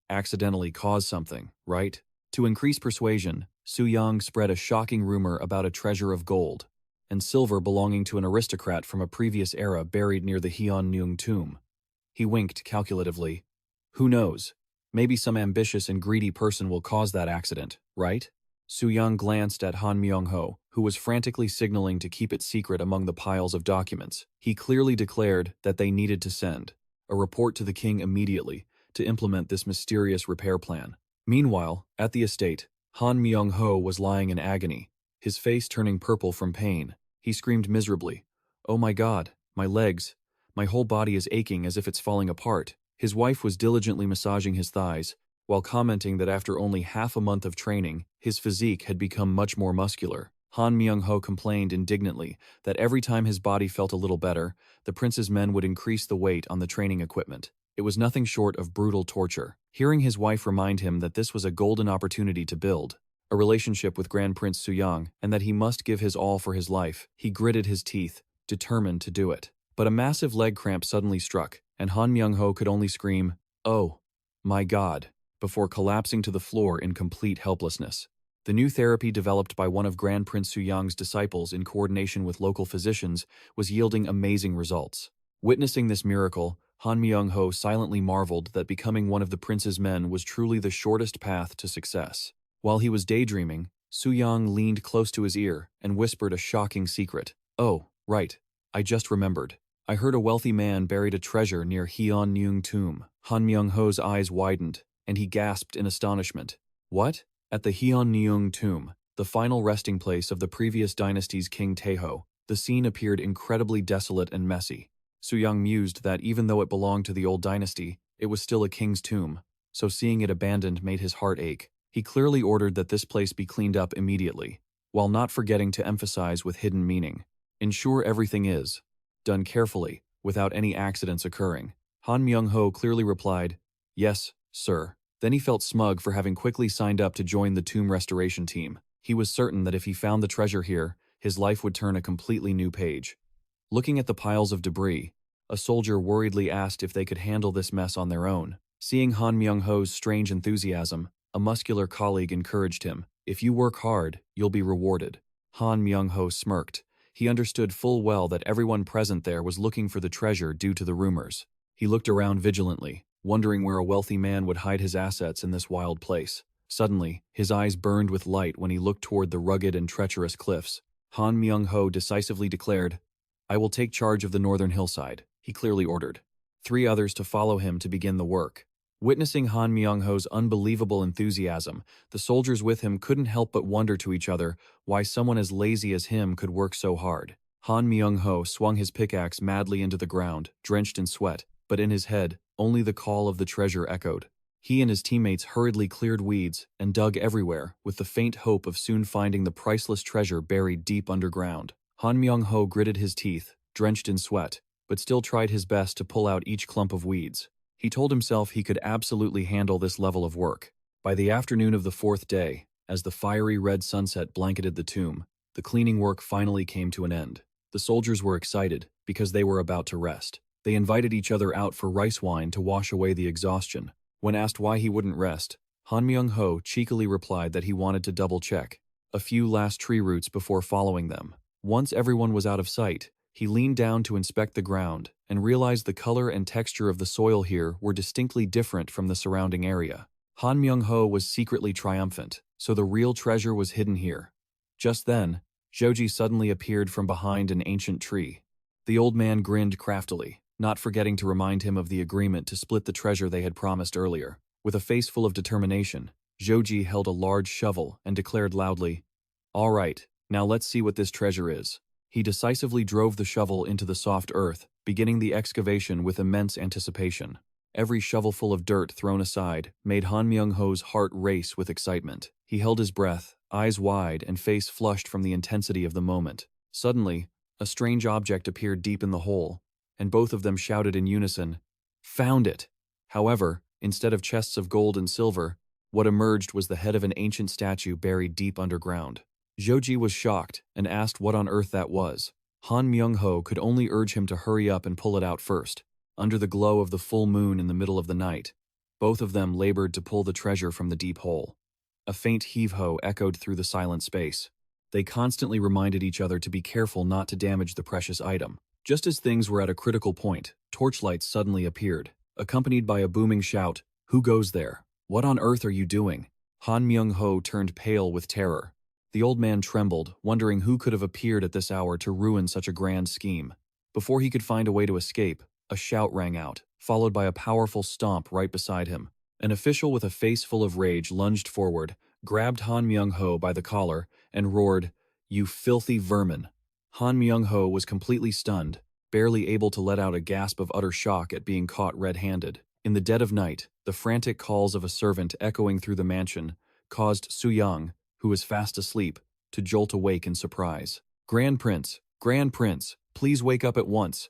accidentally cause something, right? To increase persuasion, Suyang spread a shocking rumor about a treasure of gold and silver belonging to an aristocrat from a previous era buried near the Hyunnyung tomb. He winked calculatively. Who knows? Maybe some ambitious and greedy person will cause that accident, right? Suyang glanced at Han Myung-ho, who was frantically signaling to keep it secret among the piles of documents. He clearly declared that they needed to send a report to the king immediately to implement this mysterious repair plan. Meanwhile, at the estate, Han Myung-ho was lying in agony, his face turning purple from pain. He screamed miserably, "Oh my God, my legs. My whole body is aching as if it's falling apart." His wife was diligently massaging his thighs, while commenting that after only half a month of training, his physique had become much more muscular. Han Myung-ho complained indignantly that every time his body felt a little better, the prince's men would increase the weight on the training equipment. It was nothing short of brutal torture. Hearing his wife remind him that this was a golden opportunity to build a relationship with Grand Prince Suyang and that he must give his all for his life, he gritted his teeth, determined to do it. But a massive leg cramp suddenly struck, and Han Myung-ho could only scream, "Oh, my God," before collapsing to the floor in complete helplessness. The new therapy developed by one of Grand Prince Suyang's disciples in coordination with local physicians was yielding amazing results. Witnessing this miracle, Han Myung-ho silently marveled that becoming one of the prince's men was truly the shortest path to success. While he was daydreaming, Suyang leaned close to his ear and whispered a shocking secret. "Oh, right, I just remembered. I heard a wealthy man buried a treasure near Hyunnyung tomb." Han Myung-ho's eyes widened, and he gasped in astonishment. "What?" At the Hyunnyung tomb, the final resting place of the previous dynasty's King Taeho, the scene appeared incredibly desolate and messy. Suyang mused that even though it belonged to the old dynasty, it was still a king's tomb, so seeing it abandoned made his heart ache. He clearly ordered that this place be cleaned up immediately, while not forgetting to emphasize with hidden meaning. Ensure everything is done carefully, without any accidents occurring. Han Myung-ho clearly replied, "Yes, sir." Then he felt smug for having quickly signed up to join the tomb restoration team. He was certain that if he found the treasure here, his life would turn a completely new page. Looking at the piles of debris, a soldier worriedly asked if they could handle this mess on their own. Seeing Han Myung-ho's strange enthusiasm, a muscular colleague encouraged him, "If you work hard, you'll be rewarded." Han Myung-ho smirked. He understood full well that everyone present there was looking for the treasure due to the rumors. He looked around vigilantly, wondering where a wealthy man would hide his assets in this wild place. Suddenly, his eyes burned with light when he looked toward the rugged and treacherous cliffs. Han Myung-ho decisively declared, "I will take charge of the northern hillside," he clearly ordered. 3 others to follow him to begin the work. Witnessing Han Myung-ho's unbelievable enthusiasm, the soldiers with him couldn't help but wonder to each other why someone as lazy as him could work so hard. Han Myung-ho swung his pickaxe madly into the ground, drenched in sweat, but in his head, only the call of the treasure echoed. He and his teammates hurriedly cleared weeds and dug everywhere, with the faint hope of soon finding the priceless treasure buried deep underground. Han Myung-ho gritted his teeth, drenched in sweat, but still tried his best to pull out each clump of weeds. He told himself he could absolutely handle this level of work. By the afternoon of the 4th day, as the fiery red sunset blanketed the tomb, the cleaning work finally came to an end. The soldiers were excited because they were about to rest. They invited each other out for rice wine to wash away the exhaustion. When asked why he wouldn't rest, Han Myung-ho cheekily replied that he wanted to double-check a few last tree roots before following them. Once everyone was out of sight, he leaned down to inspect the ground and realized the color and texture of the soil here were distinctly different from the surrounding area. Han Myung-ho was secretly triumphant, so the real treasure was hidden here. Just then, Joji suddenly appeared from behind an ancient tree. The old man grinned craftily, not forgetting to remind him of the agreement to split the treasure they had promised earlier. With a face full of determination, Joji held a large shovel and declared loudly, "All right, now let's see what this treasure is." He decisively drove the shovel into the soft earth, beginning the excavation with immense anticipation. Every shovelful of dirt thrown aside made Han Myung-ho's heart race with excitement. He held his breath, eyes wide and face flushed from the intensity of the moment. Suddenly, a strange object appeared deep in the hole, and both of them shouted in unison, "Found it!" However, instead of chests of gold and silver, what emerged was the head of an ancient statue buried deep underground. Joji was shocked and asked what on earth that was. Han Myung-ho could only urge him to hurry up and pull it out first. Under the glow of the full moon in the middle of the night, both of them labored to pull the treasure from the deep hole. A faint heave-ho echoed through the silent space. They constantly reminded each other to be careful not to damage the precious item. Just as things were at a critical point, torchlights suddenly appeared, accompanied by a booming shout, "Who goes there? What on earth are you doing?" Han Myung-ho turned pale with terror. The old man trembled, wondering who could have appeared at this hour to ruin such a grand scheme. Before he could find a way to escape, a shout rang out, followed by a powerful stomp right beside him. An official with a face full of rage lunged forward, grabbed Han Myung-ho by the collar, and roared, "You filthy vermin!" Han Myung-ho was completely stunned, barely able to let out a gasp of utter shock at being caught red-handed. In the dead of night, the frantic calls of a servant echoing through the mansion caused Suyang, who was fast asleep, to jolt awake in surprise. Grand Prince, please wake up at once."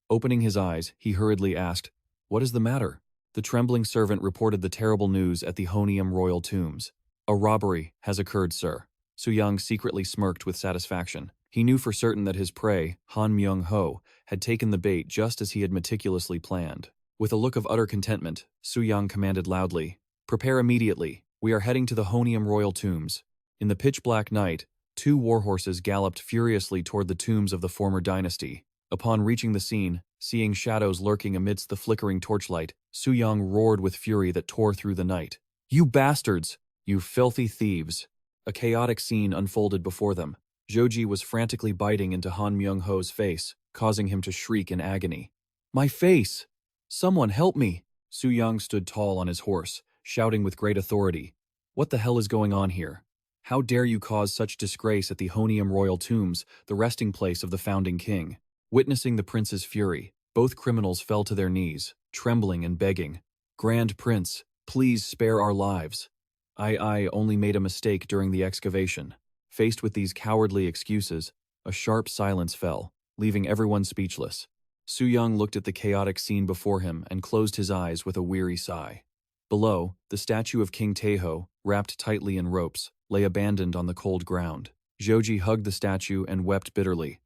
Opening his eyes, he hurriedly asked, "What is the matter?" The trembling servant reported the terrible news at the Honium royal tombs. "A robbery has occurred, sir." Suyang secretly smirked with satisfaction. He knew for certain that his prey, Han Myung-ho, had taken the bait just as he had meticulously planned. With a look of utter contentment, Suyang commanded loudly, "Prepare immediately. We are heading to the Honium royal tombs." In the pitch-black night, 2 warhorses galloped furiously toward the tombs of the former dynasty. Upon reaching the scene, seeing shadows lurking amidst the flickering torchlight, Suyang roared with fury that tore through the night. "You bastards! You filthy thieves!" A chaotic scene unfolded before them. Joji was frantically biting into Han Myung-ho's face, causing him to shriek in agony. "My face! Someone help me!" Suyang stood tall on his horse, shouting with great authority. "What the hell is going on here? How dare you cause such disgrace at the Honium royal tombs, the resting place of the founding king?" Witnessing the prince's fury, both criminals fell to their knees, trembling and begging, "Grand Prince, please spare our lives. I only made a mistake during the excavation." Faced with these cowardly excuses, a sharp silence fell, leaving everyone speechless. Suyang looked at the chaotic scene before him and closed his eyes with a weary sigh. Below, the statue of King Taeho, wrapped tightly in ropes, lay abandoned on the cold ground. Joji hugged the statue and wept bitterly.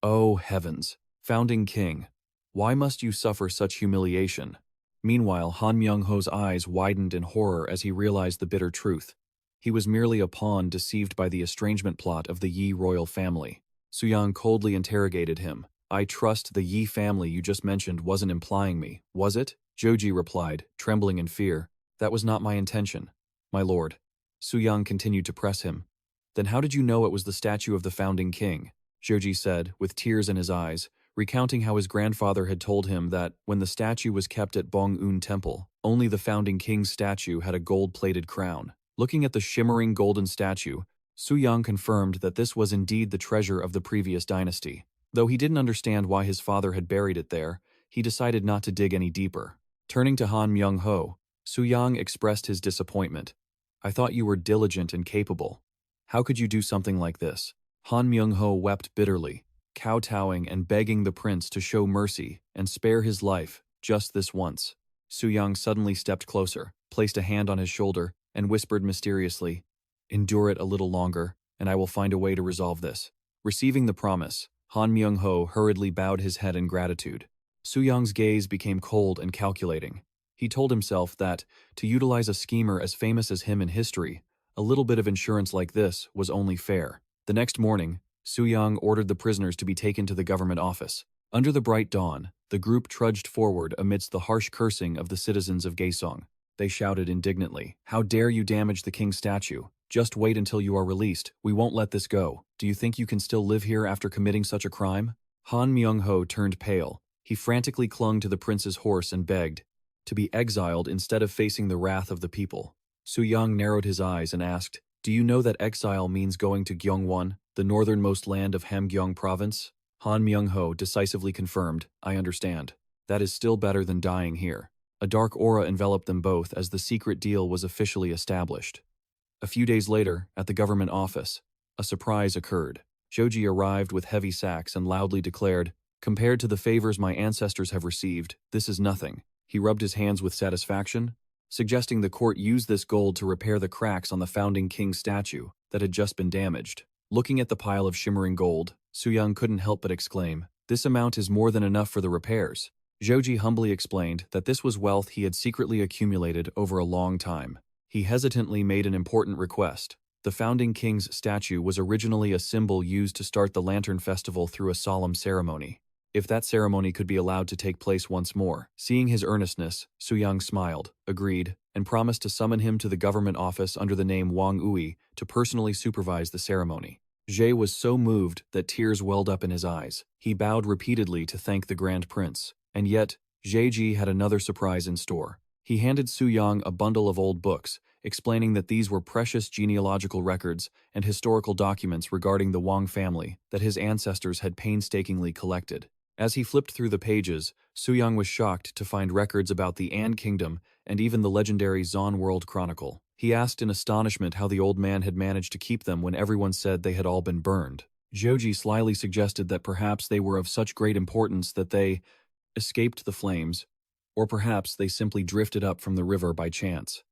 "Oh heavens, founding king, why must you suffer such humiliation?" Meanwhile, Han Myung-ho's eyes widened in horror as he realized the bitter truth. He was merely a pawn deceived by the estrangement plot of the Yi royal family. Suyang coldly interrogated him. "I trust the Yi family you just mentioned wasn't implying me, was it?" Joji replied, trembling in fear. "That was not my intention, my lord." Suyang continued to press him. "Then how did you know it was the statue of the founding king?" Joji said, with tears in his eyes, recounting how his grandfather had told him that when the statue was kept at Bong-un Temple, only the founding king's statue had a gold-plated crown. Looking at the shimmering golden statue, Suyang confirmed that this was indeed the treasure of the previous dynasty. Though he didn't understand why his father had buried it there, he decided not to dig any deeper. Turning to Han Myung-ho, Suyang expressed his disappointment. "I thought you were diligent and capable. How could you do something like this?" Han Myung-ho wept bitterly, kowtowing and begging the prince to show mercy and spare his life just this once. Suyang suddenly stepped closer, placed a hand on his shoulder, and whispered mysteriously, "Endure it a little longer, and I will find a way to resolve this." Receiving the promise, Han Myung-ho hurriedly bowed his head in gratitude. Suyang's gaze became cold and calculating. He told himself that, to utilize a schemer as famous as him in history, a little bit of insurance like this was only fair. The next morning, Suyang ordered the prisoners to be taken to the government office. Under the bright dawn, the group trudged forward amidst the harsh cursing of the citizens of Gaesong. They shouted indignantly, "How dare you damage the king's statue? Just wait until you are released. We won't let this go. Do you think you can still live here after committing such a crime?" Han Myung-ho turned pale. He frantically clung to the prince's horse and begged to be exiled instead of facing the wrath of the people. Suyang narrowed his eyes and asked, "Do you know that exile means going to Gyeongwon, the northernmost land of Hamgyong province?" Han Myung-ho decisively confirmed, "I understand. That is still better than dying here." A dark aura enveloped them both as the secret deal was officially established. A few days later, at the government office, a surprise occurred. Joji arrived with heavy sacks and loudly declared, "Compared to the favors my ancestors have received, this is nothing." He rubbed his hands with satisfaction, suggesting the court use this gold to repair the cracks on the founding king's statue that had just been damaged. Looking at the pile of shimmering gold, Suyang couldn't help but exclaim, "This amount is more than enough for the repairs." Joji humbly explained that this was wealth he had secretly accumulated over a long time. He hesitantly made an important request. The founding king's statue was originally a symbol used to start the Lantern Festival through a solemn ceremony. If that ceremony could be allowed to take place once more. Seeing his earnestness, Suyang smiled, agreed, and promised to summon him to the government office under the name Wang Ui to personally supervise the ceremony. Jie was so moved that tears welled up in his eyes. He bowed repeatedly to thank the Grand Prince. And yet, Jie had another surprise in store. He handed Suyang a bundle of old books, explaining that these were precious genealogical records and historical documents regarding the Wang family that his ancestors had painstakingly collected. As he flipped through the pages, Suyang was shocked to find records about the An Kingdom and even the legendary Zon World Chronicle. He asked in astonishment how the old man had managed to keep them when everyone said they had all been burned. Joji slyly suggested that perhaps they were of such great importance that they escaped the flames, or perhaps they simply drifted up from the river by chance.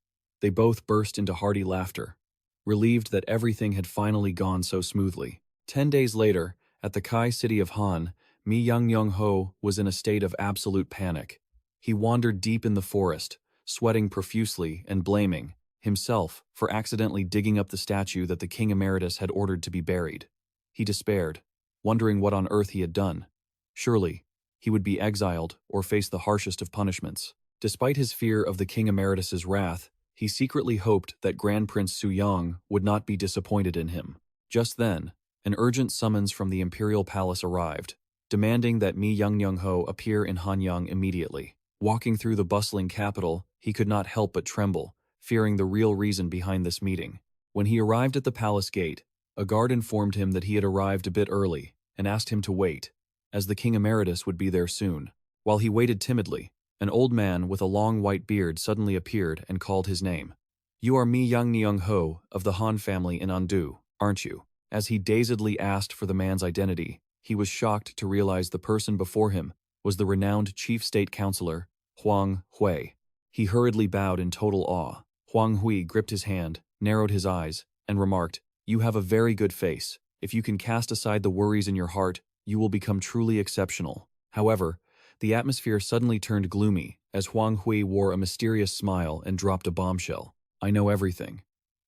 They both burst into hearty laughter, relieved that everything had finally gone so smoothly. 10 days later, at the Kai city of Han, Mi Young-Ho was in a state of absolute panic. He wandered deep in the forest, sweating profusely and blaming himself for accidentally digging up the statue that the King Emeritus had ordered to be buried. He despaired, wondering what on earth he had done. Surely, he would be exiled or face the harshest of punishments. Despite his fear of the King Emeritus's wrath, he secretly hoped that Grand Prince Suyang would not be disappointed in him. Just then, an urgent summons from the imperial palace arrived, demanding that Mi Young-Ho appear in Hanyang immediately. Walking through the bustling capital, he could not help but tremble, fearing the real reason behind this meeting. When he arrived at the palace gate, a guard informed him that he had arrived a bit early and asked him to wait, as the King Emeritus would be there soon. While he waited timidly, an old man with a long white beard suddenly appeared and called his name. "You are Mi Young-Ho of the Han family in Andu, aren't you?" As he dazedly asked for the man's identity, he was shocked to realize the person before him was the renowned Chief State Counselor, Huang Hui. He hurriedly bowed in total awe. Huang Hui gripped his hand, narrowed his eyes, and remarked, "You have a very good face. If you can cast aside the worries in your heart, you will become truly exceptional." However, the atmosphere suddenly turned gloomy as Huang Hui wore a mysterious smile and dropped a bombshell. "I know everything.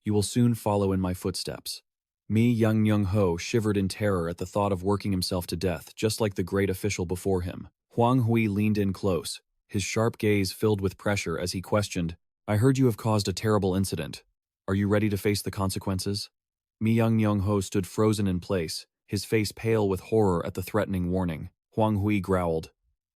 You will soon follow in my footsteps." Mi Young-Ho shivered in terror at the thought of working himself to death, just like the great official before him. Huang Hui leaned in close, his sharp gaze filled with pressure as he questioned, "I heard you have caused a terrible incident. Are you ready to face the consequences?" Mi Young-Ho stood frozen in place, his face pale with horror at the threatening warning. Huang Hui growled,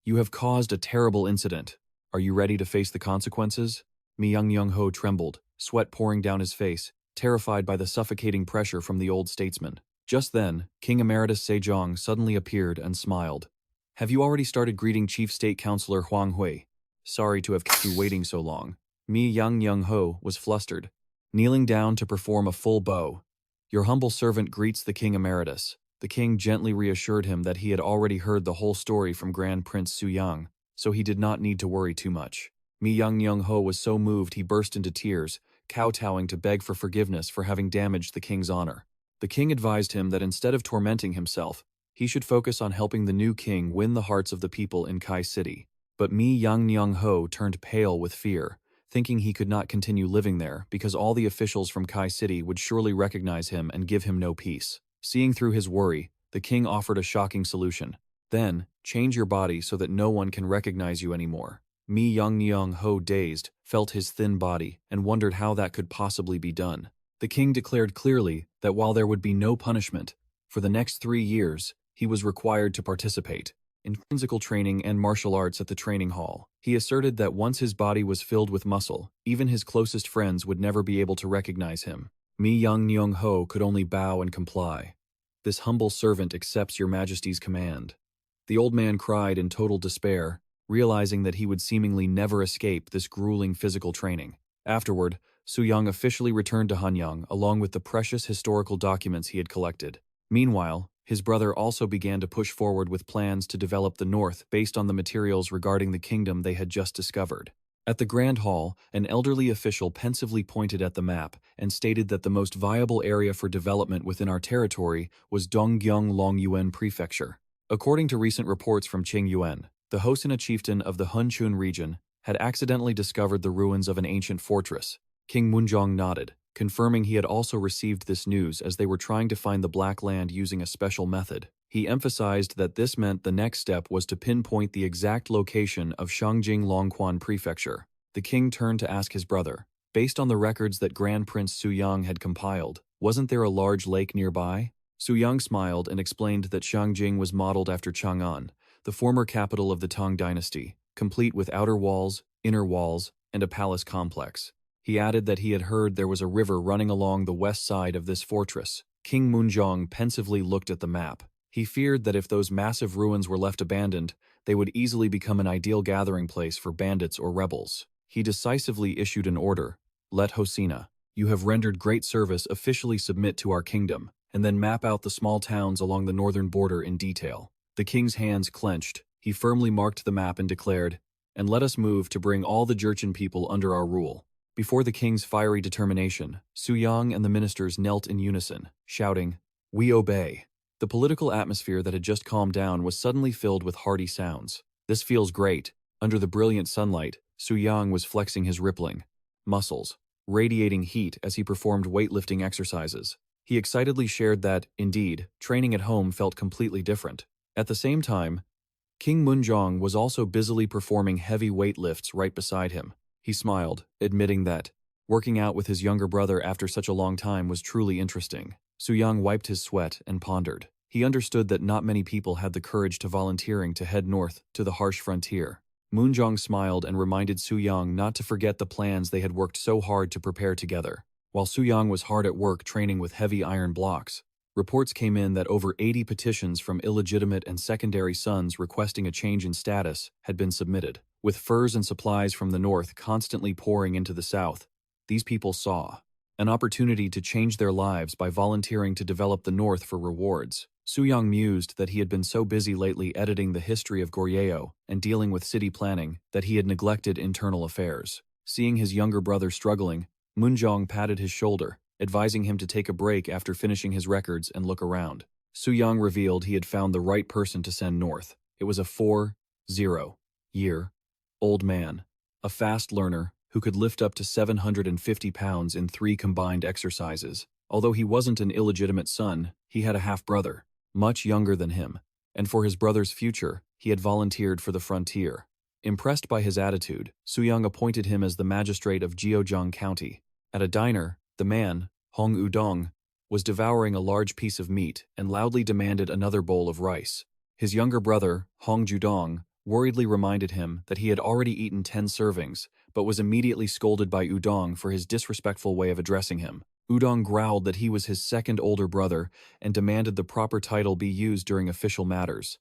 "You have caused a terrible incident. Are you ready to face the consequences?" Mi Young-Ho trembled, sweat pouring down his face, terrified by the suffocating pressure from the old statesman. Just then, King Emeritus Sejong suddenly appeared and smiled. "Have you already started greeting Chief State Counselor Huang Hui? Sorry to have kept you waiting so long." Mi Young-Ho was flustered, kneeling down to perform a full bow. "Your humble servant greets the King Emeritus." The king gently reassured him that he had already heard the whole story from Grand Prince Suyang, so he did not need to worry too much. Mi Young-Ho was so moved he burst into tears, kowtowing to beg for forgiveness for having damaged the king's honor. The king advised him that instead of tormenting himself, he should focus on helping the new king win the hearts of the people in Kai City. But Mi Young-Ho turned pale with fear, thinking he could not continue living there because all the officials from Kai City would surely recognize him and give him no peace. Seeing through his worry, the king offered a shocking solution. "Then, change your body so that no one can recognize you anymore." Mi Young-Ho, dazed, felt his thin body and wondered how that could possibly be done. The king declared clearly that while there would be no punishment, for the next 3 years, he was required to participate in physical training and martial arts at the training hall. He asserted that once his body was filled with muscle, even his closest friends would never be able to recognize him. Mi Young-Ho could only bow and comply. "This humble servant accepts your majesty's command." The old man cried in total despair, realizing that he would seemingly never escape this grueling physical training. Afterward, Suyang officially returned to Hanyang along with the precious historical documents he had collected. Meanwhile, his brother also began to push forward with plans to develop the north based on the materials regarding the kingdom they had just discovered. At the Grand Hall, an elderly official pensively pointed at the map and stated that the most viable area for development within our territory was Donggyong Longyuan Prefecture. According to recent reports from Qingyuan, the Hosina chieftain of the Hunchun region had accidentally discovered the ruins of an ancient fortress. King Munjong nodded, confirming he had also received this news as they were trying to find the Black Land using a special method. He emphasized that this meant the next step was to pinpoint the exact location of Shangjing Longquan Prefecture. The king turned to ask his brother, based on the records that Grand Prince Suyang had compiled, wasn't there a large lake nearby? Suyang smiled and explained that Shangjing was modeled after Chang'an, the former capital of the Tang dynasty, complete with outer walls, inner walls, and a palace complex. He added that he had heard there was a river running along the west side of this fortress. King Munjong pensively looked at the map. He feared that if those massive ruins were left abandoned, they would easily become an ideal gathering place for bandits or rebels. He decisively issued an order. Let Hosina, you have rendered great service, officially submit to our kingdom, and then map out the small towns along the northern border in detail. The king's hands clenched. He firmly marked the map and declared, and let us move to bring all the Jurchen people under our rule. Before the king's fiery determination, Suyang and the ministers knelt in unison, shouting, "We obey." The political atmosphere that had just calmed down was suddenly filled with hearty sounds. This feels great. Under the brilliant sunlight, Suyang was flexing his rippling muscles, radiating heat as he performed weightlifting exercises. He excitedly shared that, indeed, training at home felt completely different. At the same time, King Munjong was also busily performing heavy weight lifts right beside him. He smiled, admitting that working out with his younger brother after such a long time was truly interesting. Suyang wiped his sweat and pondered. He understood that not many people had the courage to volunteering to head north to the harsh frontier. Munjong smiled and reminded Suyang not to forget the plans they had worked so hard to prepare together. While Suyang was hard at work training with heavy iron blocks, reports came in that over 80 petitions from illegitimate and secondary sons requesting a change in status had been submitted. With furs and supplies from the north constantly pouring into the south, these people saw an opportunity to change their lives by volunteering to develop the north for rewards. Suyang mused that he had been so busy lately editing the history of Goryeo and dealing with city planning that he had neglected internal affairs. Seeing his younger brother struggling, Munjong patted his shoulder, advising him to take a break after finishing his records and look around. Suyang revealed he had found the right person to send north. It was a 40-year-old man, a fast learner who could lift up to 750 pounds in 3 combined exercises. Although he wasn't an illegitimate son, he had a half-brother, much younger than him, and for his brother's future, he had volunteered for the frontier. Impressed by his attitude, Suyang appointed him as the magistrate of Jeojeong County. At a diner, the man, Hong Udong, was devouring a large piece of meat and loudly demanded another bowl of rice. His younger brother, Hong Judong, worriedly reminded him that he had already eaten 10 servings, but was immediately scolded by Udong for his disrespectful way of addressing him. Udong growled that he was his second older brother and demanded the proper title be used during official matters.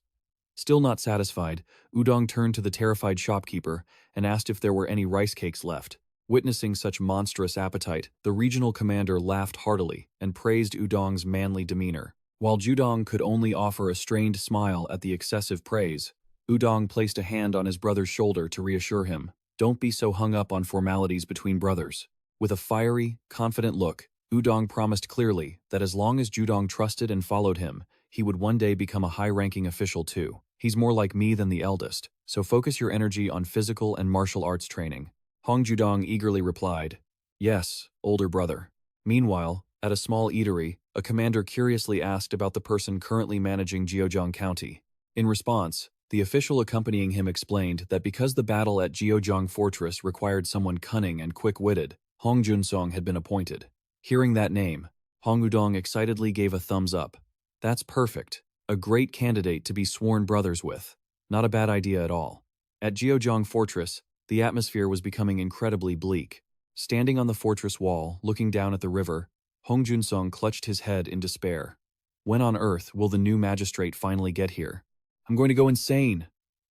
Still not satisfied, Udong turned to the terrified shopkeeper and asked if there were any rice cakes left. Witnessing such monstrous appetite, the regional commander laughed heartily and praised Udong's manly demeanor. While Judong could only offer a strained smile at the excessive praise, Udong placed a hand on his brother's shoulder to reassure him. Don't be so hung up on formalities between brothers. With a fiery, confident look, Udong promised clearly that as long as Judong trusted and followed him, he would one day become a high-ranking official too. He's more like me than the eldest, so focus your energy on physical and martial arts training. Hong Judong eagerly replied, "Yes, older brother." Meanwhile, at a small eatery, a commander curiously asked about the person currently managing Jeojeong County. In response, the official accompanying him explained that because the battle at Jeojeong Fortress required someone cunning and quick-witted, Hong Junsong had been appointed. Hearing that name, Hong Udong excitedly gave a thumbs up. That's perfect. A great candidate to be sworn brothers with. Not a bad idea at all. At Jeojeong Fortress, the atmosphere was becoming incredibly bleak. Standing on the fortress wall, looking down at the river, Hong Junsong clutched his head in despair. When on earth will the new magistrate finally get here? I'm going to go insane.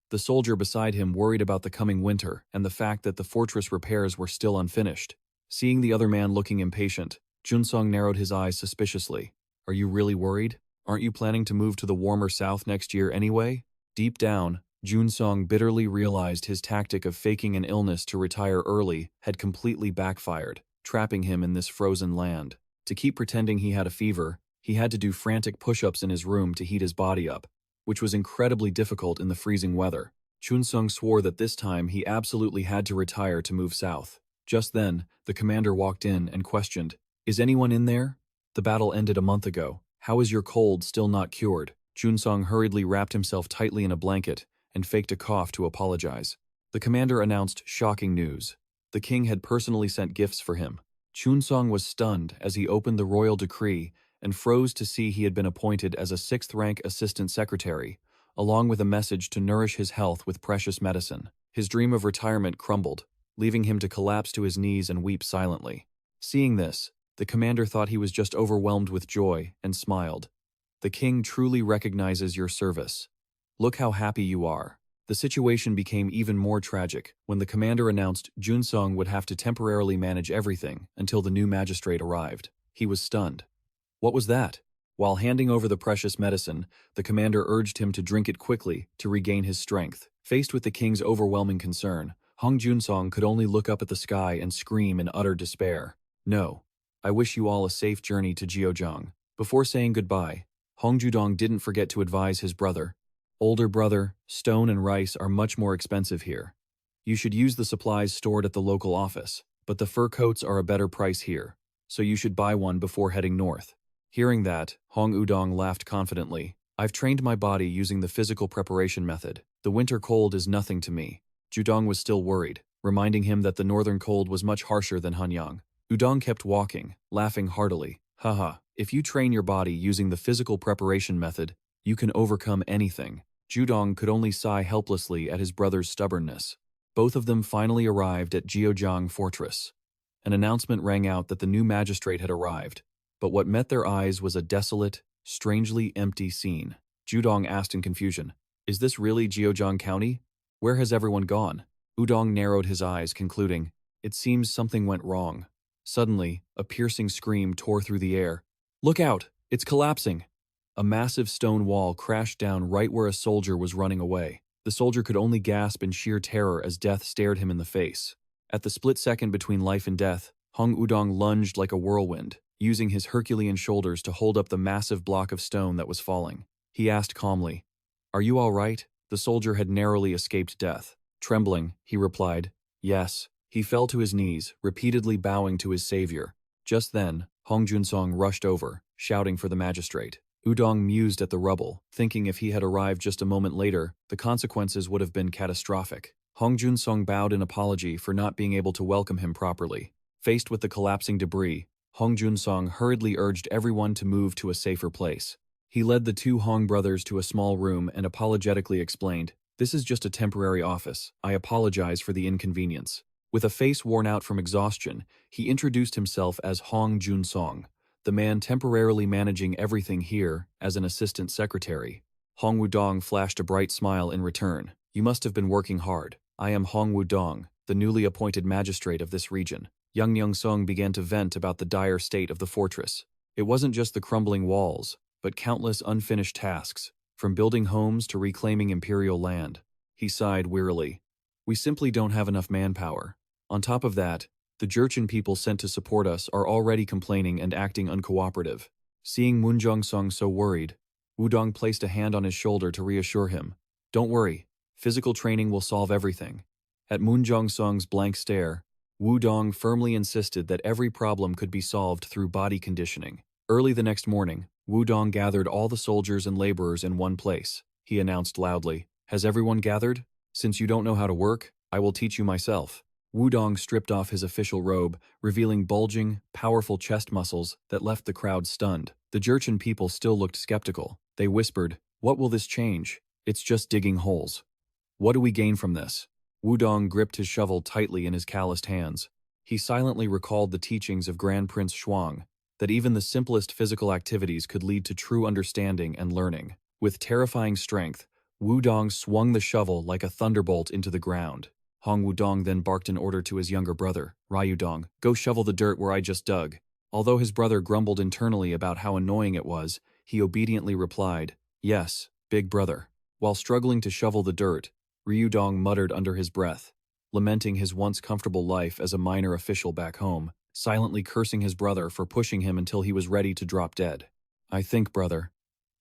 The soldier beside him worried about the coming winter and the fact that the fortress repairs were still unfinished. Seeing the other man looking impatient, Junsong narrowed his eyes suspiciously. Are you really worried? Aren't you planning to move to the warmer south next year anyway? Deep down, Junsong bitterly realized his tactic of faking an illness to retire early had completely backfired, trapping him in this frozen land. To keep pretending he had a fever, he had to do frantic push-ups in his room to heat his body up, which was incredibly difficult in the freezing weather. Junsong swore that this time he absolutely had to retire to move south. Just then, the commander walked in and questioned, "Is anyone in there? The battle ended a month ago. How is your cold still not cured?" Junsong hurriedly wrapped himself tightly in a blanket and faked a cough to apologize. The commander announced shocking news. The king had personally sent gifts for him. Junsong was stunned as he opened the royal decree and froze to see he had been appointed as a 6th-rank assistant secretary, along with a message to nourish his health with precious medicine. His dream of retirement crumbled, leaving him to collapse to his knees and weep silently. Seeing this, the commander thought he was just overwhelmed with joy and smiled. "The king truly recognizes your service. Look how happy you are." The situation became even more tragic when the commander announced Junsong would have to temporarily manage everything until the new magistrate arrived. He was stunned. What was that? While handing over the precious medicine, the commander urged him to drink it quickly to regain his strength. Faced with the king's overwhelming concern, Hong Junsong could only look up at the sky and scream in utter despair. "No. I wish you all a safe journey to Jeojang." Before saying goodbye, Hong Judong didn't forget to advise his brother. "Older brother, stone and rice are much more expensive here. You should use the supplies stored at the local office, but the fur coats are a better price here, so you should buy one before heading north." Hearing that, Hong Udong laughed confidently. "I've trained my body using the physical preparation method. The winter cold is nothing to me." Judong was still worried, reminding him that the northern cold was much harsher than Hanyang. Udong kept walking, laughing heartily. "Haha, if you train your body using the physical preparation method, you can overcome anything." Judong could only sigh helplessly at his brother's stubbornness. Both of them finally arrived at Jeojang Fortress. An announcement rang out that the new magistrate had arrived, but what met their eyes was a desolate, strangely empty scene. Judong asked in confusion, "Is this really Jeojang County? Where has everyone gone?" Udong narrowed his eyes, concluding, "It seems something went wrong." Suddenly, a piercing scream tore through the air. "Look out! It's collapsing!" A massive stone wall crashed down right where a soldier was running away. The soldier could only gasp in sheer terror as death stared him in the face. At the split second between life and death, Hong Udong lunged like a whirlwind, using his Herculean shoulders to hold up the massive block of stone that was falling. He asked calmly, "Are you all right?" The soldier had narrowly escaped death. Trembling, he replied, "Yes." He fell to his knees, repeatedly bowing to his savior. Just then, Hong Junsong rushed over, shouting for the magistrate. Udong mused at the rubble, thinking if he had arrived just a moment later, the consequences would have been catastrophic. Hong Junsong bowed in apology for not being able to welcome him properly. Faced with the collapsing debris, Hong Junsong hurriedly urged everyone to move to a safer place. He led the two Hong brothers to a small room and apologetically explained, "This is just a temporary office. I apologize for the inconvenience." With a face worn out from exhaustion, he introduced himself as Hong Junsong, the man temporarily managing everything here as an assistant secretary. Hong Wudong flashed a bright smile in return. "You must have been working hard. I am Hong Wudong, the newly appointed magistrate of this region." Young Young-sung began to vent about the dire state of the fortress. It wasn't just the crumbling walls, but countless unfinished tasks, from building homes to reclaiming imperial land. He sighed wearily. "We simply don't have enough manpower. On top of that, the Jurchen people sent to support us are already complaining and acting uncooperative." Seeing Moon Jong-sung so worried, Wudong placed a hand on his shoulder to reassure him. "Don't worry, physical training will solve everything." At Moon Jong-sung's blank stare, Wudong firmly insisted that every problem could be solved through body conditioning. Early the next morning, Wudong gathered all the soldiers and laborers in one place. He announced loudly, "Has everyone gathered? Since you don't know how to work, I will teach you myself." Wudong stripped off his official robe, revealing bulging, powerful chest muscles that left the crowd stunned. The Jurchen people still looked skeptical. They whispered, "What will this change? It's just digging holes. What do we gain from this?" Wudong gripped his shovel tightly in his calloused hands. He silently recalled the teachings of Grand Prince Shuang, that even the simplest physical activities could lead to true understanding and learning. With terrifying strength, Wudong swung the shovel like a thunderbolt into the ground. Hong Wudong then barked an order to his younger brother, Ryudong, go shovel the dirt where I just dug. Although his brother grumbled internally about how annoying it was, he obediently replied, yes, big brother. While struggling to shovel the dirt, Ryudong muttered under his breath, lamenting his once comfortable life as a minor official back home, silently cursing his brother for pushing him until he was ready to drop dead. I think, brother.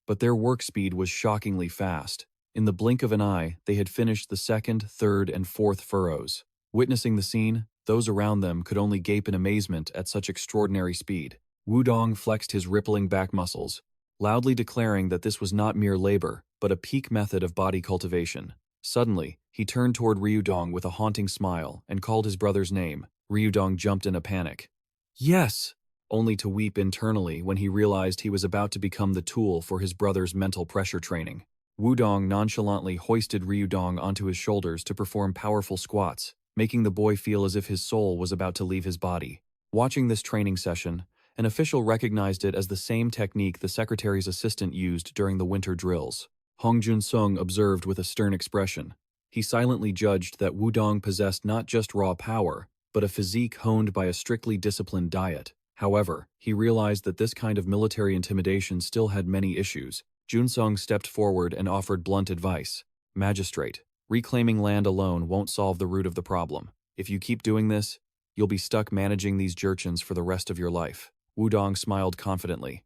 But their work speed was shockingly fast. In the blink of an eye, they had finished the second, third, and fourth furrows. Witnessing the scene, those around them could only gape in amazement at such extraordinary speed. Wudong flexed his rippling back muscles, loudly declaring that this was not mere labor, but a peak method of body cultivation. Suddenly, he turned toward Ryudong with a haunting smile and called his brother's name. Ryudong jumped in a panic. Yes! Only to weep internally when he realized he was about to become the tool for his brother's mental pressure training. Wudong nonchalantly hoisted Ryudong onto his shoulders to perform powerful squats, making the boy feel as if his soul was about to leave his body. Watching this training session, an official recognized it as the same technique the secretary's assistant used during the winter drills. Hong Jun-sung observed with a stern expression. He silently judged that Wudong possessed not just raw power, but a physique honed by a strictly disciplined diet. However, he realized that this kind of military intimidation still had many issues. Jun-sung stepped forward and offered blunt advice. Magistrate, reclaiming land alone won't solve the root of the problem. If you keep doing this, you'll be stuck managing these jerchins for the rest of your life. Wudong smiled confidently.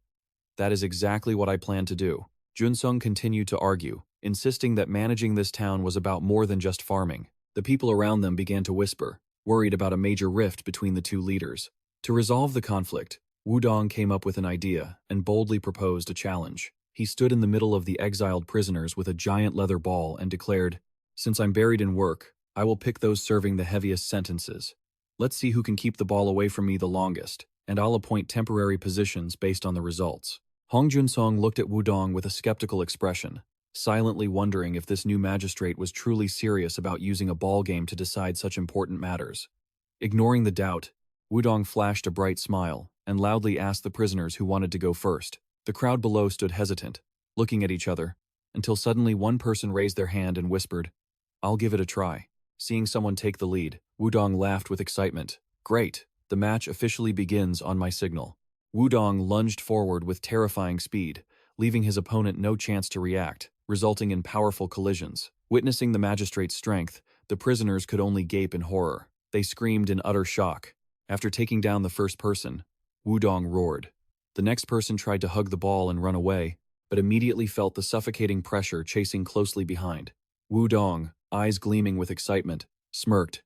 That is exactly what I plan to do. Jun-sung continued to argue, insisting that managing this town was about more than just farming. The people around them began to whisper, worried about a major rift between the two leaders. To resolve the conflict, Wudong came up with an idea and boldly proposed a challenge. He stood in the middle of the exiled prisoners with a giant leather ball and declared, since I'm buried in work, I will pick those serving the heaviest sentences. Let's see who can keep the ball away from me the longest, and I'll appoint temporary positions based on the results. Hong Jun-sung looked at Wudong with a skeptical expression, silently wondering if this new magistrate was truly serious about using a ball game to decide such important matters. Ignoring the doubt, Wudong flashed a bright smile and loudly asked the prisoners who wanted to go first. The crowd below stood hesitant, looking at each other, until suddenly one person raised their hand and whispered, I'll give it a try. Seeing someone take the lead, Wudong laughed with excitement. Great, the match officially begins on my signal. Wudong lunged forward with terrifying speed, leaving his opponent no chance to react, resulting in powerful collisions. Witnessing the magistrate's strength, the prisoners could only gape in horror. They screamed in utter shock. After taking down the first person, Wudong roared. The next person tried to hug the ball and run away, but immediately felt the suffocating pressure chasing closely behind. Wudong, eyes gleaming with excitement, smirked.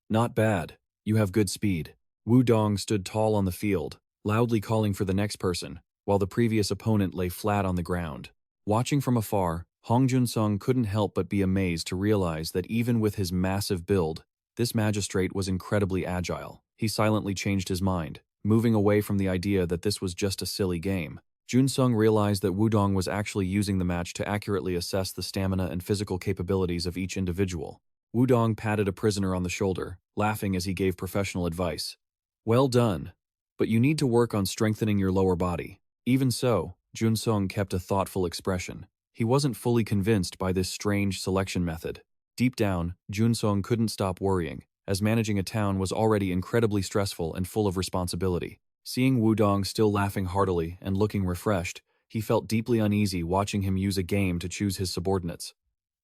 Not bad. You have good speed. Wudong stood tall on the field, loudly calling for the next person, while the previous opponent lay flat on the ground. Watching from afar, Hong Jun-sung couldn't help but be amazed to realize that even with his massive build, this magistrate was incredibly agile. He silently changed his mind, moving away from the idea that this was just a silly game. Jun-sung realized that Wudong was actually using the match to accurately assess the stamina and physical capabilities of each individual. Wudong patted a prisoner on the shoulder, laughing as he gave professional advice. Well done, but you need to work on strengthening your lower body. Even so, Jun-sung kept a thoughtful expression. He wasn't fully convinced by this strange selection method. Deep down, Jun-sung couldn't stop worrying, as managing a town was already incredibly stressful and full of responsibility. Seeing Wudong still laughing heartily and looking refreshed, he felt deeply uneasy watching him use a game to choose his subordinates.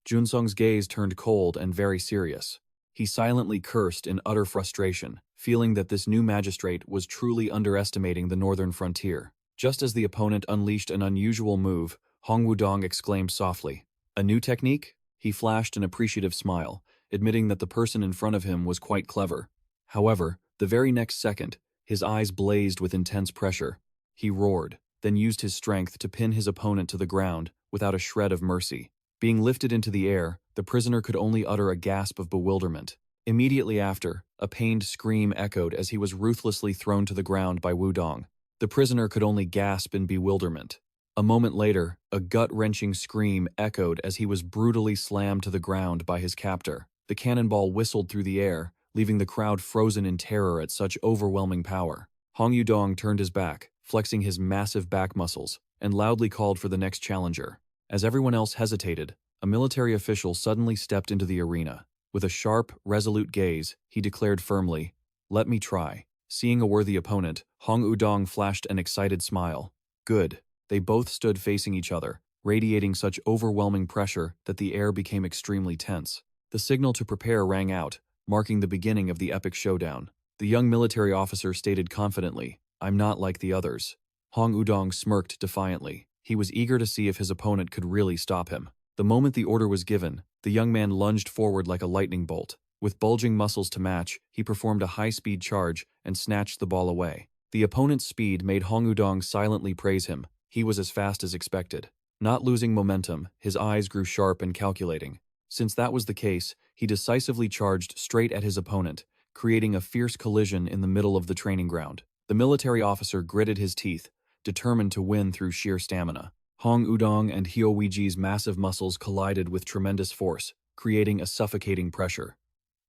Jun-sung's gaze turned cold and very serious. He silently cursed in utter frustration, feeling that this new magistrate was truly underestimating the northern frontier. Just as the opponent unleashed an unusual move, Hong Wudong exclaimed softly, "A new technique?" He flashed an appreciative smile, admitting that the person in front of him was quite clever. However, the very next second, his eyes blazed with intense pressure. He roared, then used his strength to pin his opponent to the ground without a shred of mercy. Being lifted into the air, the prisoner could only utter a gasp of bewilderment. Immediately after, a pained scream echoed as he was ruthlessly thrown to the ground by Wudong. The prisoner could only gasp in bewilderment. A moment later, a gut-wrenching scream echoed as he was brutally slammed to the ground by his captor. The cannonball whistled through the air, leaving the crowd frozen in terror at such overwhelming power. Hong Yudong turned his back, flexing his massive back muscles, and loudly called for the next challenger. As everyone else hesitated, a military official suddenly stepped into the arena. With a sharp, resolute gaze, he declared firmly, "Let me try." Seeing a worthy opponent, Hong Udong flashed an excited smile. Good. They both stood facing each other, radiating such overwhelming pressure that the air became extremely tense. The signal to prepare rang out, marking the beginning of the epic showdown. The young military officer stated confidently, "I'm not like the others." Hong Udong smirked defiantly. He was eager to see if his opponent could really stop him. The moment the order was given, the young man lunged forward like a lightning bolt. With bulging muscles to match, he performed a high-speed charge and snatched the ball away. The opponent's speed made Hong Udong silently praise him. He was as fast as expected. Not losing momentum, his eyes grew sharp and calculating. Since that was the case, he decisively charged straight at his opponent, creating a fierce collision in the middle of the training ground. The military officer gritted his teeth, determined to win through sheer stamina. Hong Udong and Hyo Weiji's massive muscles collided with tremendous force, creating a suffocating pressure.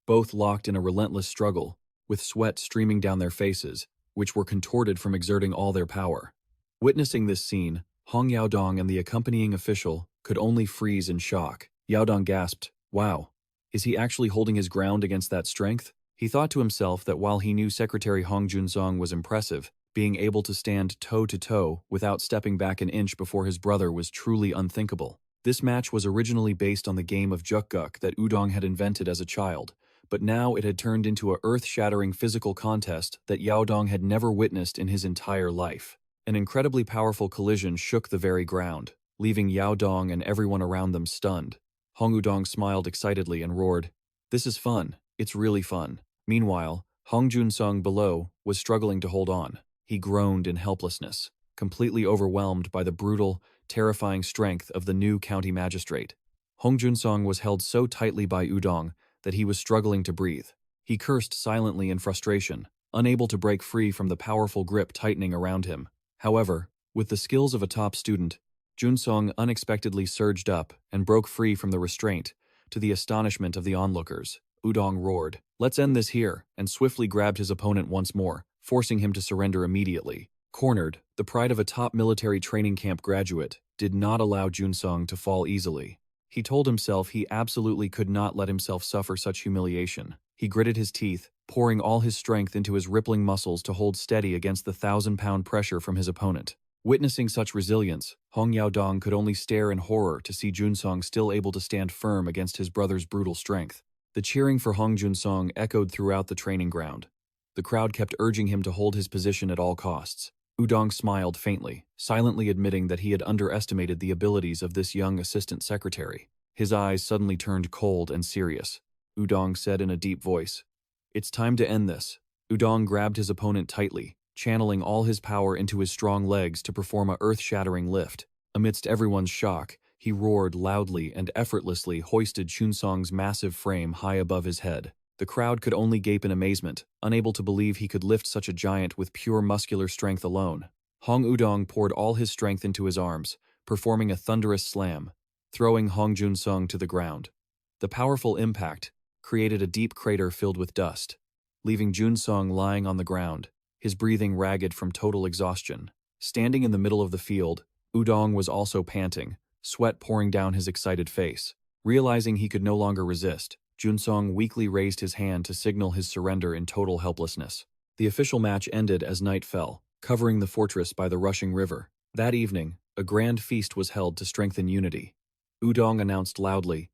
Both locked in a relentless struggle, with sweat streaming down their faces, which were contorted from exerting all their power. Witnessing this scene, Hong Yaodong and the accompanying official could only freeze in shock. Yaodong gasped, "Wow, is he actually holding his ground against that strength?" He thought to himself that while he knew Secretary Hong Junsong was impressive, being able to stand toe-to-toe without stepping back an inch before his brother was truly unthinkable. This match was originally based on the game of Jukguk that Udong had invented as a child, but now it had turned into a earth-shattering physical contest that Yaodong had never witnessed in his entire life. An incredibly powerful collision shook the very ground, leaving Yaodong and everyone around them stunned. Hong Udong smiled excitedly and roared, "This is fun. It's really fun." Meanwhile, Hong Junsong below was struggling to hold on. He groaned in helplessness, completely overwhelmed by the brutal, terrifying strength of the new county magistrate. Hong Junsong was held so tightly by Udong that he was struggling to breathe. He cursed silently in frustration, unable to break free from the powerful grip tightening around him. However, with the skills of a top student, Junsong unexpectedly surged up and broke free from the restraint, to the astonishment of the onlookers. Udong roared, "Let's end this here," and swiftly grabbed his opponent once more, forcing him to surrender immediately. Cornered, the pride of a top military training camp graduate did not allow Junsong to fall easily. He told himself he absolutely could not let himself suffer such humiliation. He gritted his teeth, pouring all his strength into his rippling muscles to hold steady against the 1,000-pound pressure from his opponent. Witnessing such resilience, Hong Yaodong could only stare in horror to see Junsong still able to stand firm against his brother's brutal strength. The cheering for Hong Junsong echoed throughout the training ground. The crowd kept urging him to hold his position at all costs. Udong smiled faintly, silently admitting that he had underestimated the abilities of this young assistant secretary. His eyes suddenly turned cold and serious. Udong said in a deep voice, "It's time to end this." Udong grabbed his opponent tightly, channeling all his power into his strong legs to perform a earth-shattering lift. Amidst everyone's shock, he roared loudly and effortlessly hoisted Junsong's massive frame high above his head. The crowd could only gape in amazement, unable to believe he could lift such a giant with pure muscular strength alone. Hong Udong poured all his strength into his arms, performing a thunderous slam, throwing Hong Junsong to the ground. The powerful impact created a deep crater filled with dust, leaving Junsong lying on the ground, his breathing ragged from total exhaustion. Standing in the middle of the field, Udong was also panting, sweat pouring down his excited face. Realizing he could no longer resist, Junsong weakly raised his hand to signal his surrender in total helplessness. The official match ended as night fell, covering the fortress by the rushing river. That evening, a grand feast was held to strengthen unity. Udong announced loudly,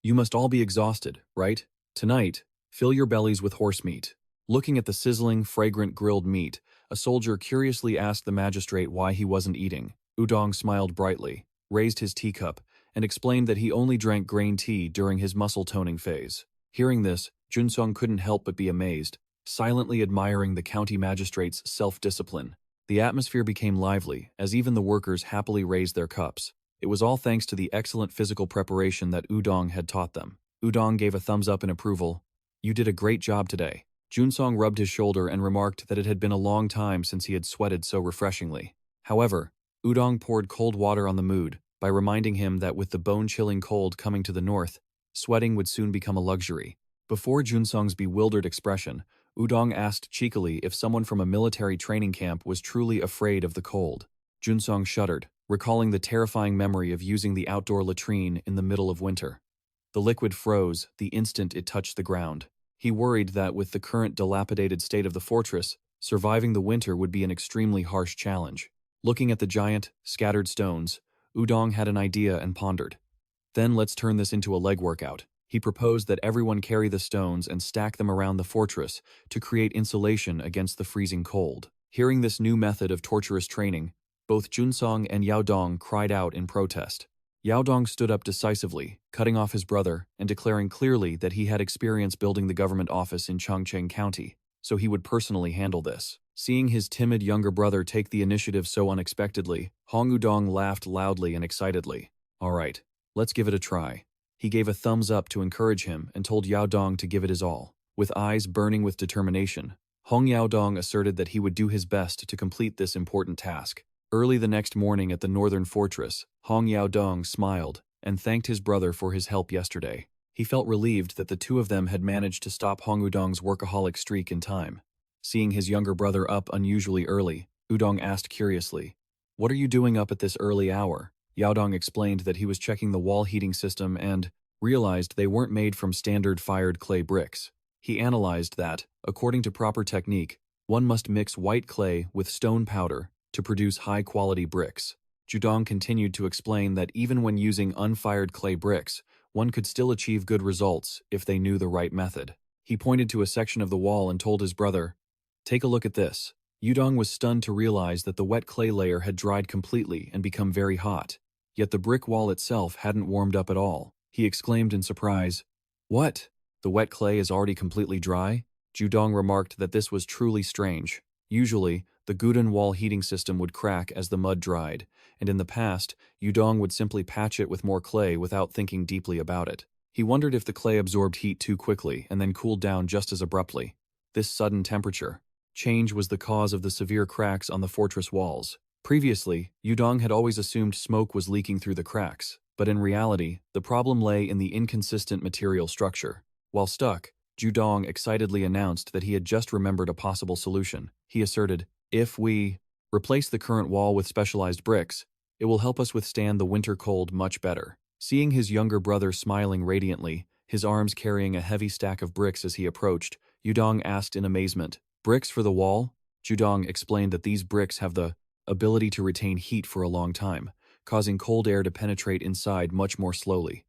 "You must all be exhausted, right? Tonight, fill your bellies with horse meat." Looking at the sizzling, fragrant grilled meat, a soldier curiously asked the magistrate why he wasn't eating. Udong smiled brightly, raised his teacup, and explained that he only drank grain tea during his muscle-toning phase. Hearing this, Junsong couldn't help but be amazed, silently admiring the county magistrate's self-discipline. The atmosphere became lively, as even the workers happily raised their cups. It was all thanks to the excellent physical preparation that Udong had taught them. Udong gave a thumbs up in approval. "You did a great job today." Junsong rubbed his shoulder and remarked that it had been a long time since he had sweated so refreshingly. However, Udong poured cold water on the mood, by reminding him that with the bone-chilling cold coming to the north, sweating would soon become a luxury. Before Junsong's bewildered expression, Udong asked cheekily if someone from a military training camp was truly afraid of the cold. Junsong shuddered, recalling the terrifying memory of using the outdoor latrine in the middle of winter. The liquid froze the instant it touched the ground. He worried that with the current dilapidated state of the fortress, surviving the winter would be an extremely harsh challenge. Looking at the giant, scattered stones, Udong had an idea and pondered. Then let's turn this into a leg workout. He proposed that everyone carry the stones and stack them around the fortress to create insulation against the freezing cold. Hearing this new method of torturous training, both Junsong and Yaodong cried out in protest. Yaodong stood up decisively, cutting off his brother and declaring clearly that he had experience building the government office in Chongqing County, so he would personally handle this. Seeing his timid younger brother take the initiative so unexpectedly, Hong Udong laughed loudly and excitedly. "All right, let's give it a try." He gave a thumbs up to encourage him and told Yaodong to give it his all. With eyes burning with determination, Hong Yaodong asserted that he would do his best to complete this important task. Early the next morning at the northern fortress, Hong Yaodong smiled and thanked his brother for his help yesterday. He felt relieved that the two of them had managed to stop Hong Udong's workaholic streak in time. Seeing his younger brother up unusually early, Udong asked curiously, "What are you doing up at this early hour?" Yaodong explained that he was checking the wall heating system and realized they weren't made from standard fired clay bricks. He analyzed that, according to proper technique, one must mix white clay with stone powder to produce high-quality bricks. Judong continued to explain that even when using unfired clay bricks, one could still achieve good results if they knew the right method. He pointed to a section of the wall and told his brother, "Take a look at this." Yudong was stunned to realize that the wet clay layer had dried completely and become very hot, yet the brick wall itself hadn't warmed up at all. He exclaimed in surprise, "What? The wet clay is already completely dry?" Judong remarked that this was truly strange. Usually, the Gudon wall heating system would crack as the mud dried, and in the past, Yudong would simply patch it with more clay without thinking deeply about it. He wondered if the clay absorbed heat too quickly and then cooled down just as abruptly. This sudden temperature change was the cause of the severe cracks on the fortress walls. Previously, Yudong had always assumed smoke was leaking through the cracks, but in reality, the problem lay in the inconsistent material structure. While stuck, Judong excitedly announced that he had just remembered a possible solution. He asserted, "If we replace the current wall with specialized bricks, it will help us withstand the winter cold much better." Seeing his younger brother smiling radiantly, his arms carrying a heavy stack of bricks as he approached, Yudong asked in amazement, "Bricks for the wall?" Judong explained that these bricks have the ability to retain heat for a long time, causing cold air to penetrate inside much more slowly.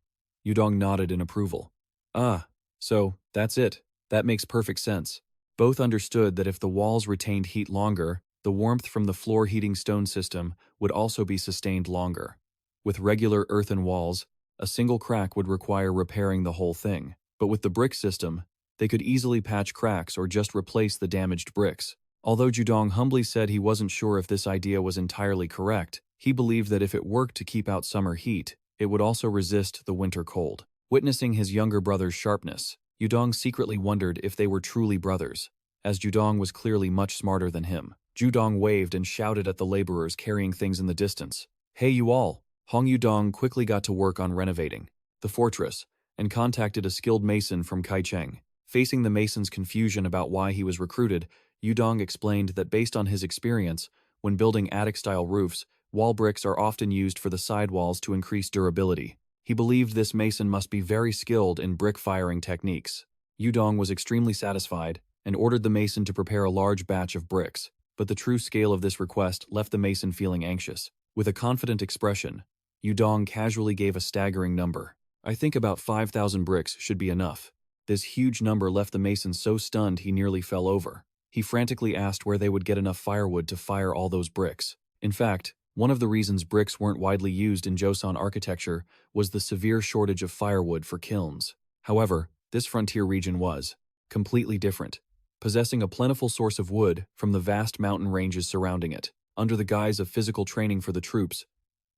Yudong nodded in approval. "Ah, so that's it. That makes perfect sense." Both understood that if the walls retained heat longer, the warmth from the floor heating stone system would also be sustained longer. With regular earthen walls, a single crack would require repairing the whole thing. But with the brick system, they could easily patch cracks or just replace the damaged bricks. Although Judong humbly said he wasn't sure if this idea was entirely correct, he believed that if it worked to keep out summer heat, it would also resist the winter cold. Witnessing his younger brother's sharpness, Judong secretly wondered if they were truly brothers, as Judong was clearly much smarter than him. Judong waved and shouted at the laborers carrying things in the distance. "Hey you all!" Hong Yudong quickly got to work on renovating the fortress and contacted a skilled mason from Kaicheng. Facing the mason's confusion about why he was recruited, Yudong explained that based on his experience, when building attic-style roofs, wall bricks are often used for the sidewalls to increase durability. He believed this mason must be very skilled in brick firing techniques. Yudong was extremely satisfied and ordered the mason to prepare a large batch of bricks, but the true scale of this request left the mason feeling anxious. With a confident expression, Yudong casually gave a staggering number. "I think about 5,000 bricks should be enough." This huge number left the mason so stunned he nearly fell over. He frantically asked where they would get enough firewood to fire all those bricks. In fact, one of the reasons bricks weren't widely used in Joseon architecture was the severe shortage of firewood for kilns. However, this frontier region was completely different, possessing a plentiful source of wood from the vast mountain ranges surrounding it. Under the guise of physical training for the troops,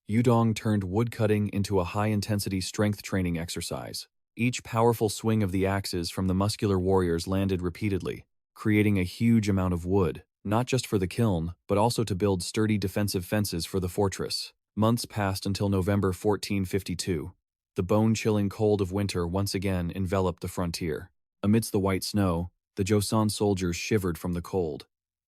Yudong turned woodcutting into a high-intensity strength training exercise. Each powerful swing of the axes from the muscular warriors landed repeatedly, creating a huge amount of wood, not just for the kiln, but also to build sturdy defensive fences for the fortress. Months passed until November 1452. The bone-chilling cold of winter once again enveloped the frontier. Amidst the white snow, the Joseon soldiers shivered from the cold.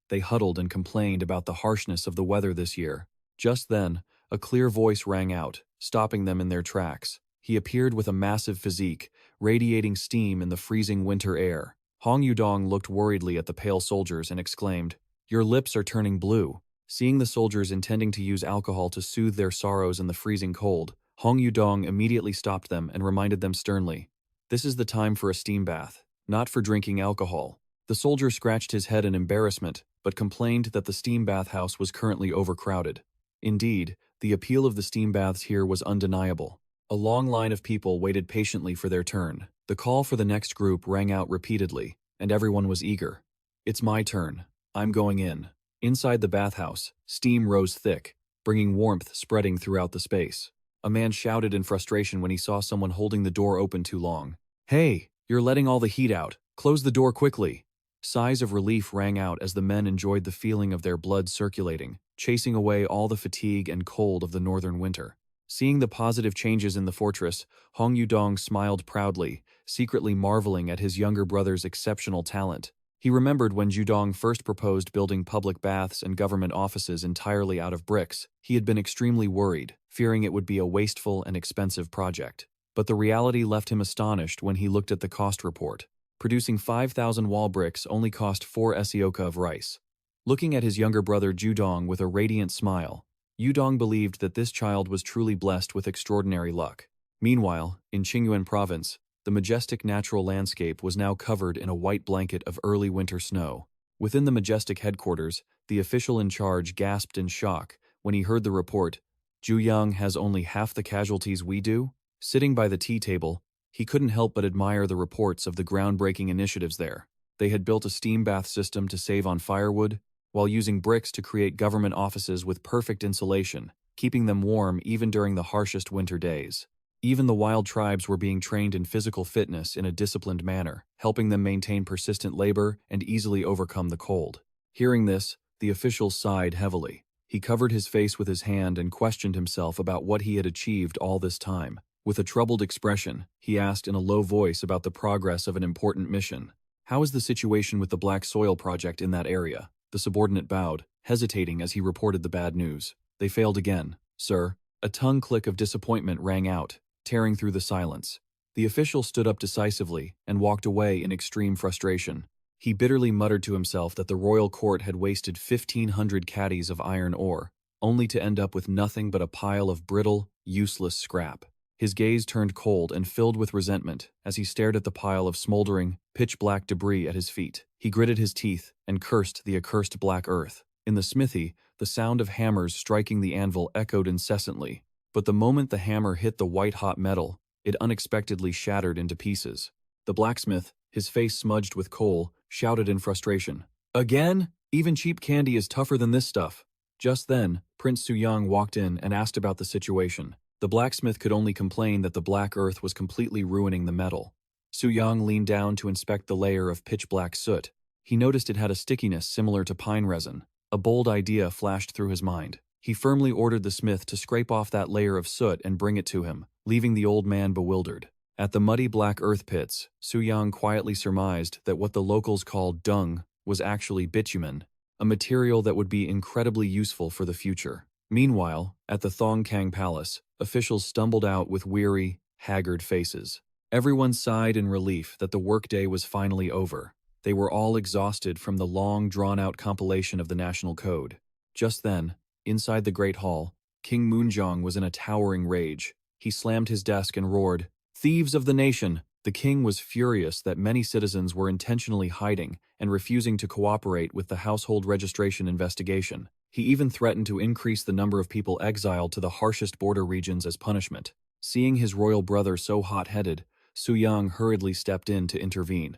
They huddled and complained about the harshness of the weather this year. Just then, a clear voice rang out, stopping them in their tracks. He appeared with a massive physique, radiating steam in the freezing winter air. Hong Yudong looked worriedly at the pale soldiers and exclaimed, "Your lips are turning blue." Seeing the soldiers intending to use alcohol to soothe their sorrows in the freezing cold, Hong Yudong immediately stopped them and reminded them sternly, "This is the time for a steam bath, not for drinking alcohol." The soldier scratched his head in embarrassment, but complained that the steam bathhouse was currently overcrowded. Indeed, the appeal of the steam baths here was undeniable. A long line of people waited patiently for their turn. The call for the next group rang out repeatedly, and everyone was eager. "It's my turn. I'm going in." Inside the bathhouse, steam rose thick, bringing warmth spreading throughout the space. A man shouted in frustration when he saw someone holding the door open too long. "Hey, you're letting all the heat out. Close the door quickly." Sighs of relief rang out as the men enjoyed the feeling of their blood circulating, chasing away all the fatigue and cold of the northern winter. Seeing the positive changes in the fortress, Hong Yudong smiled proudly, secretly marveling at his younger brother's exceptional talent. He remembered when Judong first proposed building public baths and government offices entirely out of bricks. He had been extremely worried, fearing it would be a wasteful and expensive project. But the reality left him astonished when he looked at the cost report. Producing 5,000 wall bricks only cost 4 esioka of rice. Looking at his younger brother Judong with a radiant smile, Yudong believed that this child was truly blessed with extraordinary luck. Meanwhile, in Qingyuan province, the majestic natural landscape was now covered in a white blanket of early winter snow. Within the majestic headquarters, the official in charge gasped in shock when he heard the report, "Juyang has only half the casualties we do?" Sitting by the tea table, he couldn't help but admire the reports of the groundbreaking initiatives there. They had built a steam bath system to save on firewood, while using bricks to create government offices with perfect insulation, keeping them warm even during the harshest winter days. Even the wild tribes were being trained in physical fitness in a disciplined manner, helping them maintain persistent labor and easily overcome the cold. Hearing this, the official sighed heavily. He covered his face with his hand and questioned himself about what he had achieved all this time. With a troubled expression, he asked in a low voice about the progress of an important mission. "How is the situation with the Black Soil Project in that area?" The subordinate bowed, hesitating as he reported the bad news. "They failed again, sir." A tongue click of disappointment rang out, tearing through the silence. The official stood up decisively and walked away in extreme frustration. He bitterly muttered to himself that the royal court had wasted 1,500 caddies of iron ore, only to end up with nothing but a pile of brittle, useless scrap. His gaze turned cold and filled with resentment as he stared at the pile of smoldering, pitch-black debris at his feet. He gritted his teeth and cursed the accursed black earth. In the smithy, the sound of hammers striking the anvil echoed incessantly, but the moment the hammer hit the white-hot metal, it unexpectedly shattered into pieces. The blacksmith, his face smudged with coal, shouted in frustration, "Again? Even cheap candy is tougher than this stuff." Just then, Prince Suyang walked in and asked about the situation. The blacksmith could only complain that the black earth was completely ruining the metal. Suyang leaned down to inspect the layer of pitch-black soot. He noticed it had a stickiness similar to pine resin. A bold idea flashed through his mind. He firmly ordered the smith to scrape off that layer of soot and bring it to him, leaving the old man bewildered. At the muddy black earth pits, Suyang quietly surmised that what the locals called dung was actually bitumen, a material that would be incredibly useful for the future. Meanwhile, at the Thongkang Palace, officials stumbled out with weary, haggard faces. Everyone sighed in relief that the workday was finally over. They were all exhausted from the long, drawn-out compilation of the national code. Just then, inside the Great Hall, King Moonjong was in a towering rage. He slammed his desk and roared, "Thieves of the nation!" The king was furious that many citizens were intentionally hiding and refusing to cooperate with the household registration investigation. He even threatened to increase the number of people exiled to the harshest border regions as punishment. Seeing his royal brother so hot-headed, Suyang hurriedly stepped in to intervene.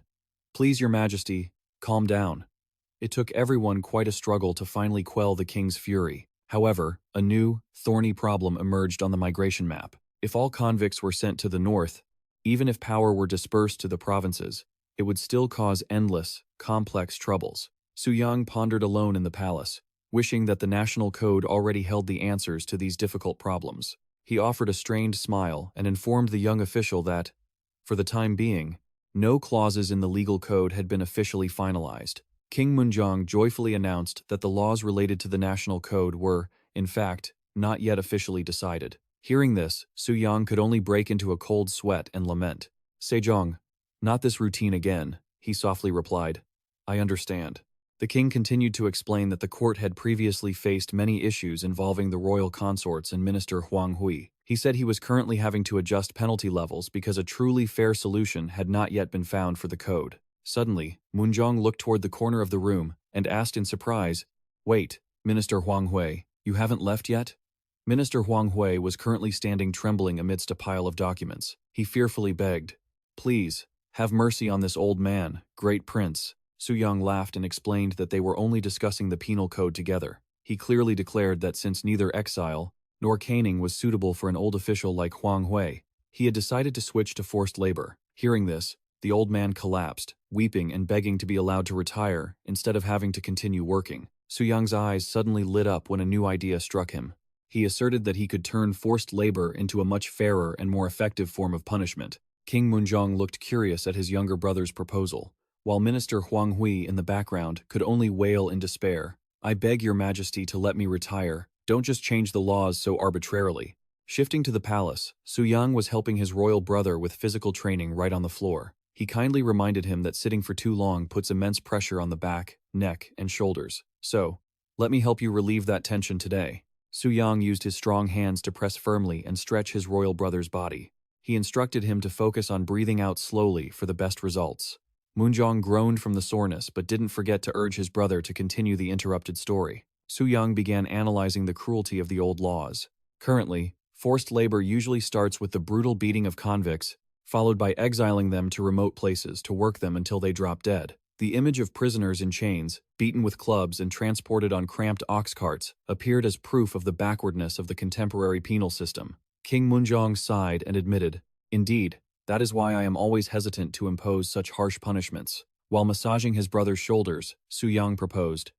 "Please, Your Majesty, calm down." It took everyone quite a struggle to finally quell the king's fury. However, a new, thorny problem emerged on the migration map. If all convicts were sent to the north, even if power were dispersed to the provinces, it would still cause endless, complex troubles. Suyang pondered alone in the palace, wishing that the national code already held the answers to these difficult problems. He offered a strained smile and informed the young official that, for the time being, no clauses in the legal code had been officially finalized. King Moonjong joyfully announced that the laws related to the national code were, in fact, not yet officially decided. Hearing this, Suyang could only break into a cold sweat and lament. Sejong, not this routine again, he softly replied. I understand. The king continued to explain that the court had previously faced many issues involving the royal consorts and Minister Huang Hui. He said he was currently having to adjust penalty levels because a truly fair solution had not yet been found for the code. Suddenly, Moonjong looked toward the corner of the room and asked in surprise, Wait, Minister Huang Hui, you haven't left yet? Minister Huang Hui was currently standing trembling amidst a pile of documents. He fearfully begged, Please, have mercy on this old man, great prince. Suyang laughed and explained that they were only discussing the penal code together. He clearly declared that since neither exile nor caning was suitable for an old official like Huang Hui, he had decided to switch to forced labor. Hearing this, the old man collapsed, weeping and begging to be allowed to retire instead of having to continue working. Suyang's eyes suddenly lit up when a new idea struck him. He asserted that he could turn forced labor into a much fairer and more effective form of punishment. King Moonjong looked curious at his younger brother's proposal, while Minister Huang Hui in the background could only wail in despair. I beg your majesty to let me retire. Don't just change the laws so arbitrarily. Shifting to the palace, Suyang was helping his royal brother with physical training right on the floor. He kindly reminded him that sitting for too long puts immense pressure on the back, neck, and shoulders. So, let me help you relieve that tension today. Suyang used his strong hands to press firmly and stretch his royal brother's body. He instructed him to focus on breathing out slowly for the best results. Moonjong groaned from the soreness but didn't forget to urge his brother to continue the interrupted story. Suyang began analyzing the cruelty of the old laws. Currently, forced labor usually starts with the brutal beating of convicts, followed by exiling them to remote places to work them until they drop dead. The image of prisoners in chains, beaten with clubs and transported on cramped ox carts, appeared as proof of the backwardness of the contemporary penal system. King Moonjong sighed and admitted, Indeed, that is why I am always hesitant to impose such harsh punishments. While massaging his brother's shoulders, Suyang proposed,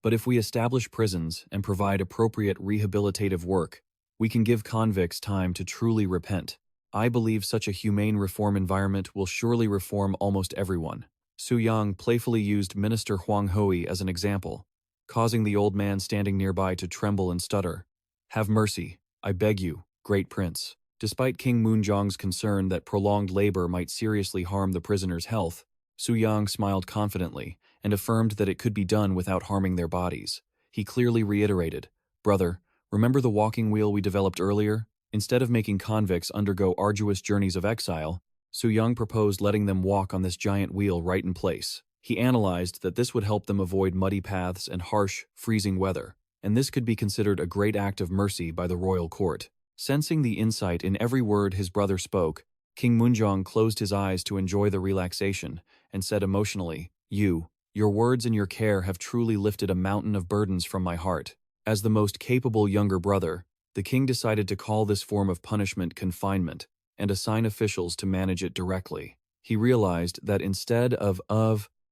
But if we establish prisons and provide appropriate rehabilitative work, we can give convicts time to truly repent. I believe such a humane reform environment will surely reform almost everyone. Suyang playfully used Minister Huang Hui as an example, causing the old man standing nearby to tremble and stutter. Have mercy, I beg you, great prince. Despite King Moonjong's concern that prolonged labor might seriously harm the prisoner's health, Suyang smiled confidently and affirmed that it could be done without harming their bodies. He clearly reiterated, Brother, remember the walking wheel we developed earlier? Instead of making convicts undergo arduous journeys of exile, Suyang proposed letting them walk on this giant wheel right in place. He analyzed that this would help them avoid muddy paths and harsh, freezing weather, and this could be considered a great act of mercy by the royal court. Sensing the insight in every word his brother spoke, King Moonjong closed his eyes to enjoy the relaxation and said emotionally, Your words and your care have truly lifted a mountain of burdens from my heart. As the most capable younger brother, the king decided to call this form of punishment confinement and assign officials to manage it directly. He realized that instead of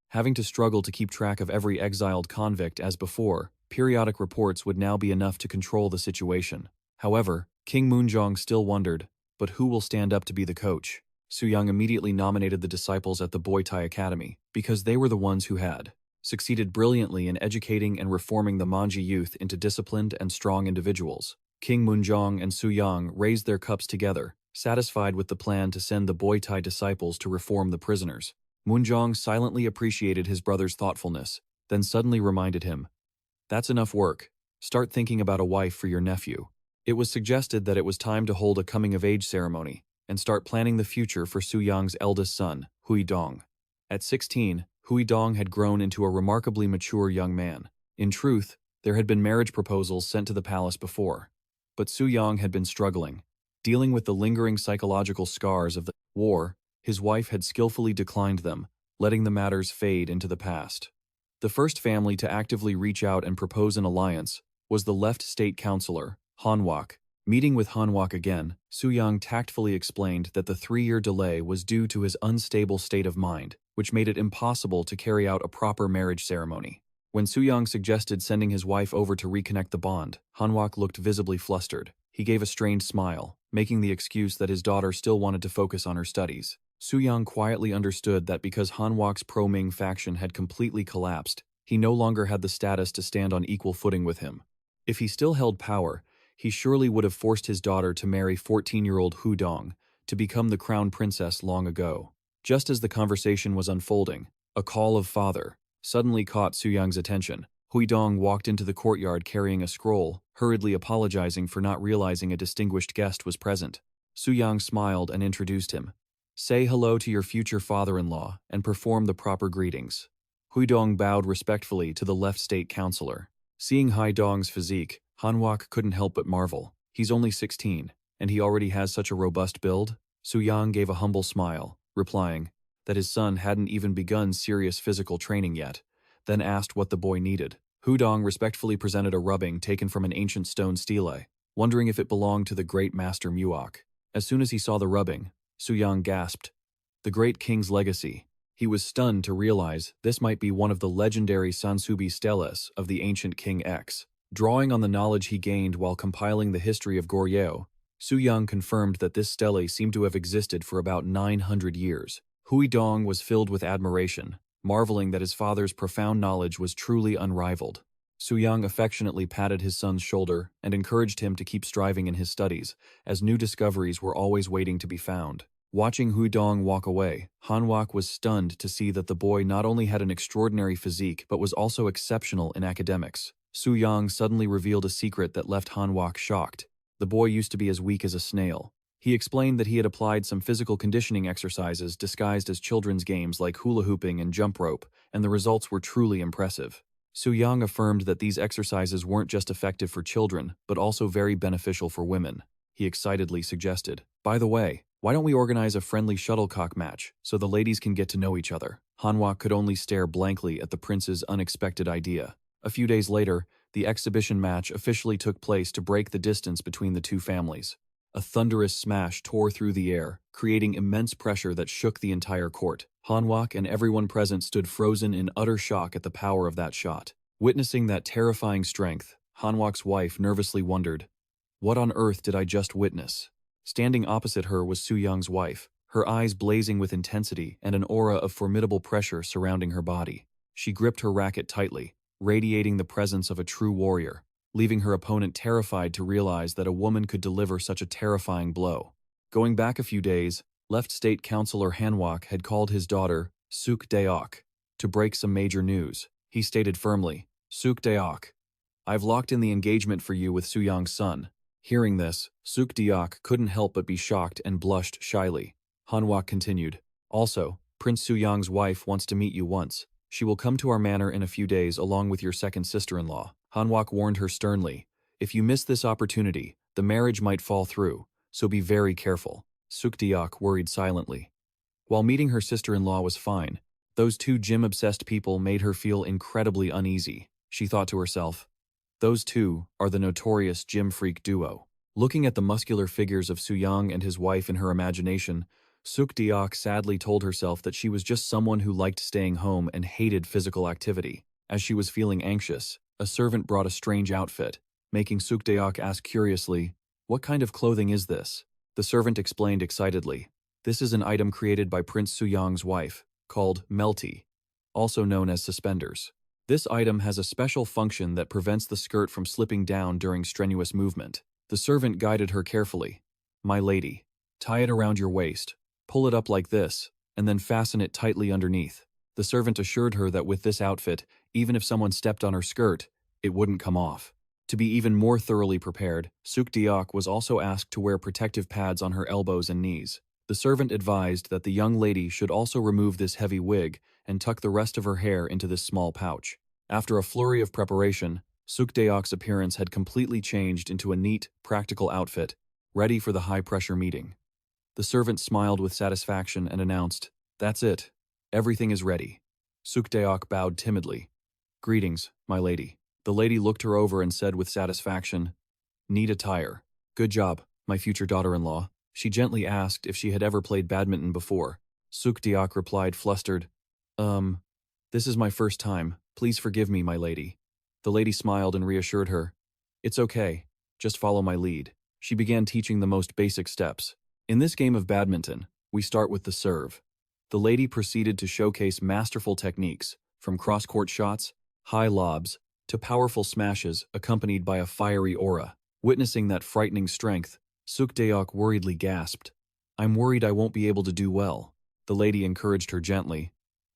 having to struggle to keep track of every exiled convict as before, periodic reports would now be enough to control the situation. However, King Moonjong still wondered, but who will stand up to be the coach? Suyang immediately nominated the disciples at the Boy Tai Academy, because they were the ones who had succeeded brilliantly in educating and reforming the Manji youth into disciplined and strong individuals. King Moonjong and Suyang raised their cups together, satisfied with the plan to send the Boy Tai disciples to reform the prisoners. Moonjong silently appreciated his brother's thoughtfulness, then suddenly reminded him, That's enough work. Start thinking about a wife for your nephew. It was suggested that it was time to hold a coming-of-age ceremony and start planning the future for Suyang's eldest son, Hui Dong. At 16, Hui Dong had grown into a remarkably mature young man. In truth, there had been marriage proposals sent to the palace before, but Suyang had been struggling. Dealing with the lingering psychological scars of the war, his wife had skillfully declined them, letting the matters fade into the past. The first family to actively reach out and propose an alliance was the left state councilor, Hanwak. Meeting with Hanwak again, Suyang tactfully explained that the 3-year delay was due to his unstable state of mind, which made it impossible to carry out a proper marriage ceremony. When Suyang suggested sending his wife over to reconnect the bond, Hanwak looked visibly flustered. He gave a strained smile, making the excuse that his daughter still wanted to focus on her studies. Suyang quietly understood that because Hanwak's pro-Ming faction had completely collapsed, he no longer had the status to stand on equal footing with him. If he still held power, he surely would have forced his daughter to marry 14-year-old Hu Dong to become the crown princess long ago. Just as the conversation was unfolding, a call of father suddenly caught Suyang's attention. Hu Dong walked into the courtyard carrying a scroll, hurriedly apologizing for not realizing a distinguished guest was present. Suyang smiled and introduced him. Say hello to your future father-in-law and perform the proper greetings. Hu Dong bowed respectfully to the left state counselor. Seeing Hai Dong's physique, Hanwak couldn't help but marvel. He's only 16, and he already has such a robust build? Suyang gave a humble smile, replying that his son hadn't even begun serious physical training yet, then asked what the boy needed. Hu Dong respectfully presented a rubbing taken from an ancient stone stele, wondering if it belonged to the great master Muok. As soon as he saw the rubbing, Suyang gasped, "The great king's legacy." He was stunned to realize this might be one of the legendary Sansubi steles of the ancient King X. Drawing on the knowledge he gained while compiling the history of Goryeo, Suyang confirmed that this stele seemed to have existed for about 900 years. Hu Dong was filled with admiration, marveling that his father's profound knowledge was truly unrivaled. Suyang affectionately patted his son's shoulder and encouraged him to keep striving in his studies, as new discoveries were always waiting to be found. Watching Hu Dong walk away, Hanwak was stunned to see that the boy not only had an extraordinary physique but was also exceptional in academics. Suyang suddenly revealed a secret that left Hanwak shocked. The boy used to be as weak as a snail. He explained that he had applied some physical conditioning exercises disguised as children's games like hula hooping and jump rope, and the results were truly impressive. Suyang affirmed that these exercises weren't just effective for children, but also very beneficial for women. He excitedly suggested, "By the way, why don't we organize a friendly shuttlecock match so the ladies can get to know each other?" Hanwak could only stare blankly at the prince's unexpected idea. A few days later, the exhibition match officially took place to break the distance between the two families. A thunderous smash tore through the air, creating immense pressure that shook the entire court. Hanwak and everyone present stood frozen in utter shock at the power of that shot. Witnessing that terrifying strength, Hanwak's wife nervously wondered, "What on earth did I just witness?" Standing opposite her was Suyang's wife, her eyes blazing with intensity and an aura of formidable pressure surrounding her body. She gripped her racket tightly, radiating the presence of a true warrior, leaving her opponent terrified to realize that a woman could deliver such a terrifying blow. Going back a few days, Left State Councilor Hanwak had called his daughter, Suk Deok, to break some major news. He stated firmly, "Suk Deok, I've locked in the engagement for you with Suyang's son." Hearing this, Suk Deok couldn't help but be shocked and blushed shyly. Hanwak continued, "Also, Prince Suyang's wife wants to meet you once. She will come to our manor in a few days along with your second sister-in-law." Hanwak warned her sternly, "If you miss this opportunity, the marriage might fall through, so be very careful." Suk Deok worried silently. While meeting her sister-in-law was fine, those two gym-obsessed people made her feel incredibly uneasy. She thought to herself, "Those two are the notorious gym freak duo." Looking at the muscular figures of Suyang and his wife in her imagination, Suk Deok sadly told herself that she was just someone who liked staying home and hated physical activity. As she was feeling anxious, a servant brought a strange outfit, making Suk Deok ask curiously, "What kind of clothing is this?" The servant explained excitedly, "This is an item created by Prince Suyang's wife, called melty, also known as suspenders. This item has a special function that prevents the skirt from slipping down during strenuous movement." The servant guided her carefully. "My lady, tie it around your waist, pull it up like this, and then fasten it tightly underneath." The servant assured her that with this outfit, even if someone stepped on her skirt, it wouldn't come off. To be even more thoroughly prepared, Suk Deok was also asked to wear protective pads on her elbows and knees. The servant advised that the young lady should also remove this heavy wig and tuck the rest of her hair into this small pouch. After a flurry of preparation, Suk Deok's appearance had completely changed into a neat, practical outfit, ready for the high-pressure meeting. The servant smiled with satisfaction and announced, "That's it. Everything is ready." Suk Deok bowed timidly. "Greetings, my lady." The lady looked her over and said with satisfaction, "Neat attire. Good job, my future daughter-in-law." She gently asked if she had ever played badminton before. Suk Deok replied flustered, This is my first time. Please forgive me, my lady." The lady smiled and reassured her, "It's okay. Just follow my lead." She began teaching the most basic steps. In this game of badminton, we start with the serve. The lady proceeded to showcase masterful techniques, from cross-court shots, high lobs, to powerful smashes accompanied by a fiery aura. Witnessing that frightening strength, Sukdeok worriedly gasped. "I'm worried I won't be able to do well." The lady encouraged her gently.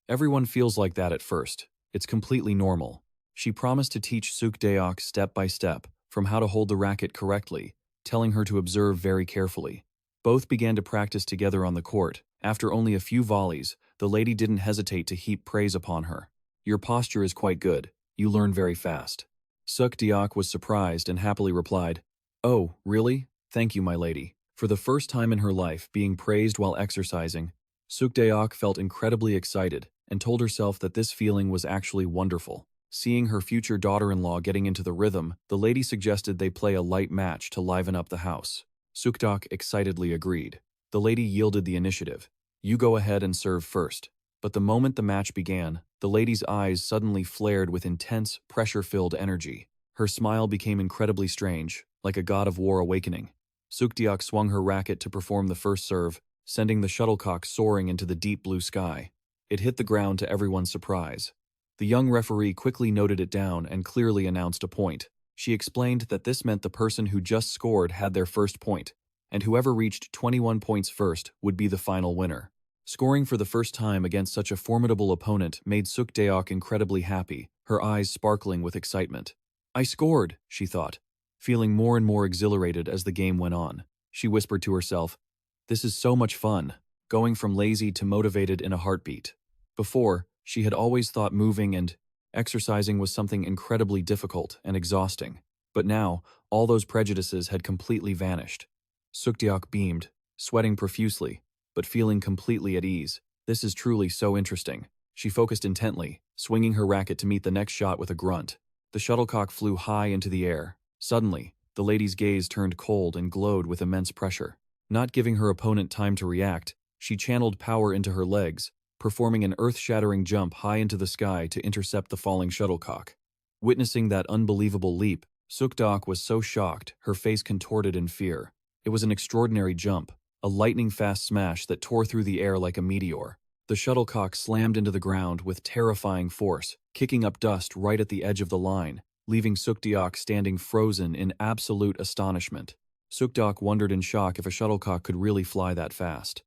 "Everyone feels like that at first. It's completely normal." She promised to teach Sukdeok step by step, from how to hold the racket correctly, telling her to observe very carefully. Both began to practice together on the court. After only a few volleys, the lady didn't hesitate to heap praise upon her. "Your posture is quite good. You learn very fast." Sukdeok was surprised and happily replied, "Oh, really? Thank you, my lady." For the first time in her life being praised while exercising, Sukdeok felt incredibly excited and told herself that this feeling was actually wonderful. Seeing her future daughter-in-law getting into the rhythm, the lady suggested they play a light match to liven up the house. Sukdeok excitedly agreed. The lady yielded the initiative. "You go ahead and serve first." But the moment the match began, the lady's eyes suddenly flared with intense, pressure-filled energy. Her smile became incredibly strange, like a god of war awakening. Sukdeok swung her racket to perform the first serve, sending the shuttlecock soaring into the deep blue sky. It hit the ground to everyone's surprise. The young referee quickly noted it down and clearly announced a point. She explained that this meant the person who just scored had their first point, and whoever reached 21 points first would be the final winner. Scoring for the first time against such a formidable opponent made Sukdeok incredibly happy, her eyes sparkling with excitement. "I scored," she thought, feeling more and more exhilarated as the game went on. She whispered to herself, "This is so much fun, going from lazy to motivated in a heartbeat." Before, she had always thought moving and exercising was something incredibly difficult and exhausting, but now all those prejudices had completely vanished. Sukdeok beamed, sweating profusely, but feeling completely at ease. "This is truly so interesting." She focused intently, swinging her racket to meet the next shot with a grunt. The shuttlecock flew high into the air. Suddenly, the lady's gaze turned cold and glowed with immense pressure. Not giving her opponent time to react, she channeled power into her legs, performing an earth-shattering jump high into the sky to intercept the falling shuttlecock. Witnessing that unbelievable leap, Sukdeok was so shocked, her face contorted in fear. It was an extraordinary jump, a lightning-fast smash that tore through the air like a meteor. The shuttlecock slammed into the ground with terrifying force, kicking up dust right at the edge of the line, leaving Sukdeok standing frozen in absolute astonishment. Sukdeok wondered in shock if a shuttlecock could really fly that fast.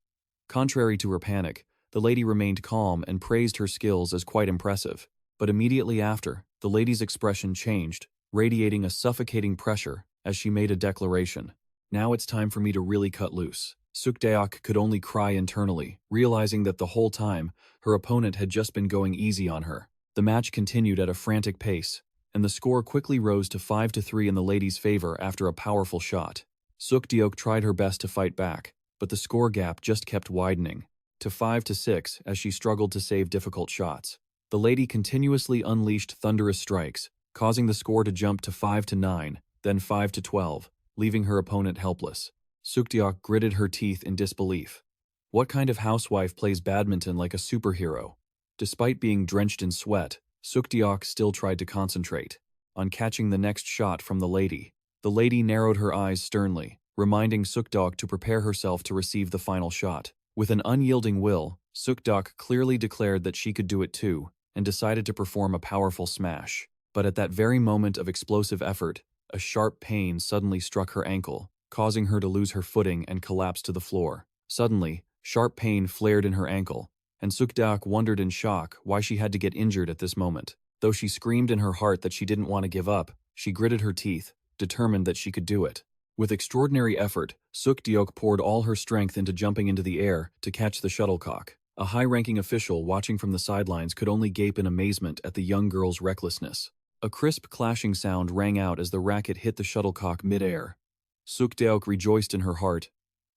Contrary to her panic, the lady remained calm and praised her skills as quite impressive. But immediately after, the lady's expression changed, radiating a suffocating pressure as she made a declaration. "Now it's time for me to really cut loose." Sukdeok could only cry internally, realizing that the whole time, her opponent had just been going easy on her. The match continued at a frantic pace, and the score quickly rose to 5-3 in the lady's favor after a powerful shot. Sukdeok tried her best to fight back, but the score gap just kept widening, to 5-6 as she struggled to save difficult shots. The lady continuously unleashed thunderous strikes, causing the score to jump to 5-9, then 5-12, leaving her opponent helpless. Sukdeok gritted her teeth in disbelief. What kind of housewife plays badminton like a superhero? Despite being drenched in sweat, Sukdeok still tried to concentrate on catching the next shot from the lady. The lady narrowed her eyes sternly, reminding Sukdeok to prepare herself to receive the final shot. With an unyielding will, Sukdeok clearly declared that she could do it too, and decided to perform a powerful smash. But at that very moment of explosive effort, a sharp pain suddenly struck her ankle, causing her to lose her footing and collapse to the floor. Suddenly, sharp pain flared in her ankle, and Sukdeok wondered in shock why she had to get injured at this moment. Though she screamed in her heart that she didn't want to give up, she gritted her teeth, determined that she could do it. With extraordinary effort, Sukdeok poured all her strength into jumping into the air to catch the shuttlecock. A high-ranking official watching from the sidelines could only gape in amazement at the young girl's recklessness. A crisp clashing sound rang out as the racket hit the shuttlecock mid-air. Sukdeok rejoiced in her heart.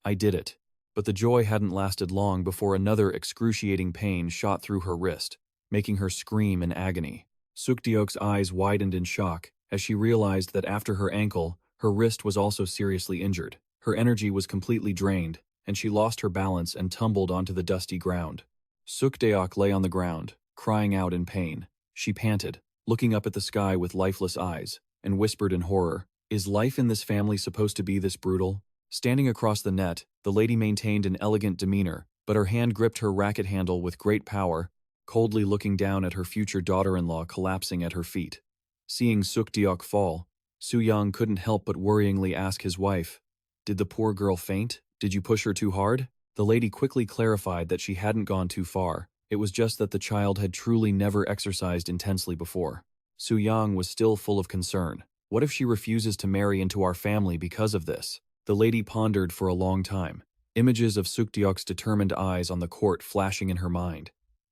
"I did it." But the joy hadn't lasted long before another excruciating pain shot through her wrist, making her scream in agony. Sukdeok's eyes widened in shock as she realized that after her ankle, her wrist was also seriously injured. Her energy was completely drained, and she lost her balance and tumbled onto the dusty ground. Sukdeok lay on the ground, crying out in pain. She panted, looking up at the sky with lifeless eyes, and whispered in horror, "Is life in this family supposed to be this brutal?" Standing across the net, the lady maintained an elegant demeanor, but her hand gripped her racket handle with great power, coldly looking down at her future daughter-in-law collapsing at her feet. Seeing Sukdeok fall, Suyang couldn't help but worryingly ask his wife, "Did the poor girl faint? Did you push her too hard?" The lady quickly clarified that she hadn't gone too far. It was just that the child had truly never exercised intensely before. Suyang was still full of concern. What if she refuses to marry into our family because of this? The lady pondered for a long time, images of Sukdeok's determined eyes on the court flashing in her mind,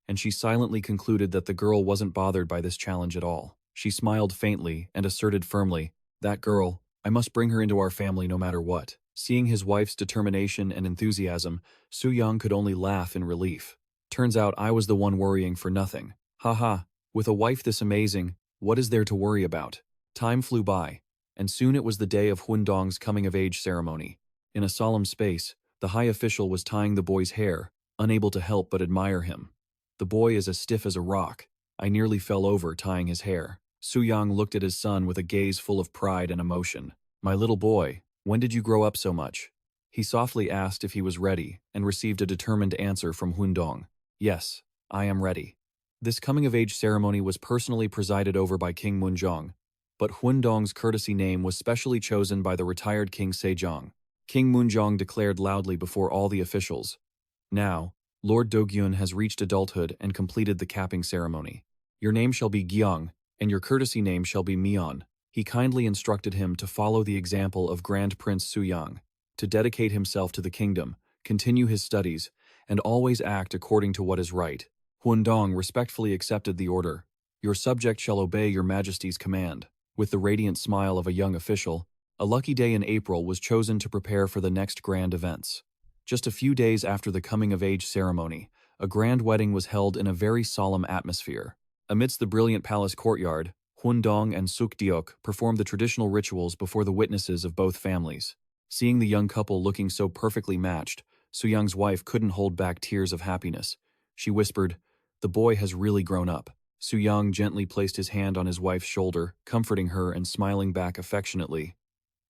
and she silently concluded that the girl wasn't bothered by this challenge at all. She smiled faintly and asserted firmly, "That girl, I must bring her into our family no matter what." Seeing his wife's determination and enthusiasm, Suyang could only laugh in relief. Turns out I was the one worrying for nothing. Haha, with a wife this amazing, what is there to worry about? Time flew by, and soon it was the day of Hundong's coming-of-age ceremony. In a solemn space, the high official was tying the boy's hair, unable to help but admire him. The boy is as stiff as a rock. I nearly fell over tying his hair. Suyang looked at his son with a gaze full of pride and emotion. "My little boy, when did you grow up so much?" He softly asked if he was ready and received a determined answer from Hundong. "Yes, I am ready." This coming-of-age ceremony was personally presided over by King Munjong, but Hundong's courtesy name was specially chosen by the retired King Sejong. King Munjong declared loudly before all the officials, "Now, Lord Dogyun has reached adulthood and completed the capping ceremony. Your name shall be Gyeong, and your courtesy name shall be Myeon." He kindly instructed him to follow the example of Grand Prince Suyang, to dedicate himself to the kingdom, continue his studies, and always act according to what is right. Hundong respectfully accepted the order. "Your subject shall obey your majesty's command." With the radiant smile of a young official, a lucky day in April was chosen to prepare for the next grand events. Just a few days after the coming-of-age ceremony, a grand wedding was held in a very solemn atmosphere. Amidst the brilliant palace courtyard, Hundong and Sukdeok performed the traditional rituals before the witnesses of both families. Seeing the young couple looking so perfectly matched, Suyang's wife couldn't hold back tears of happiness. She whispered, "The boy has really grown up." Suyang gently placed his hand on his wife's shoulder, comforting her and smiling back affectionately.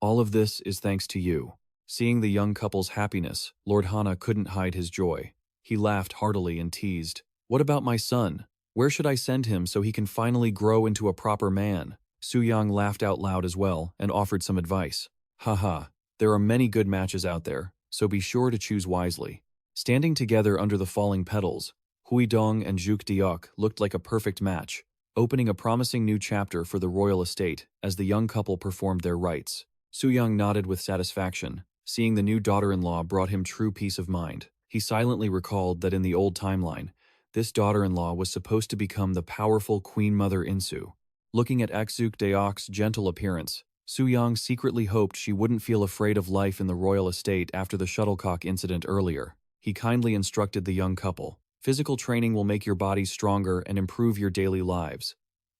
"All of this is thanks to you." Seeing the young couple's happiness, Lord Hana couldn't hide his joy. He laughed heartily and teased, "What about my son? Where should I send him so he can finally grow into a proper man?" Suyang laughed out loud as well and offered some advice. "Haha, there are many good matches out there, so be sure to choose wisely." Standing together under the falling petals, Huidong and Sukdeok looked like a perfect match, opening a promising new chapter for the royal estate as the young couple performed their rites. Suyang nodded with satisfaction. Seeing the new daughter-in-law brought him true peace of mind. He silently recalled that in the old timeline, this daughter-in-law was supposed to become the powerful Queen Mother Insu. Looking at Sukdeok's gentle appearance, Suyang secretly hoped she wouldn't feel afraid of life in the royal estate after the shuttlecock incident earlier. He kindly instructed the young couple, "Physical training will make your bodies stronger and improve your daily lives.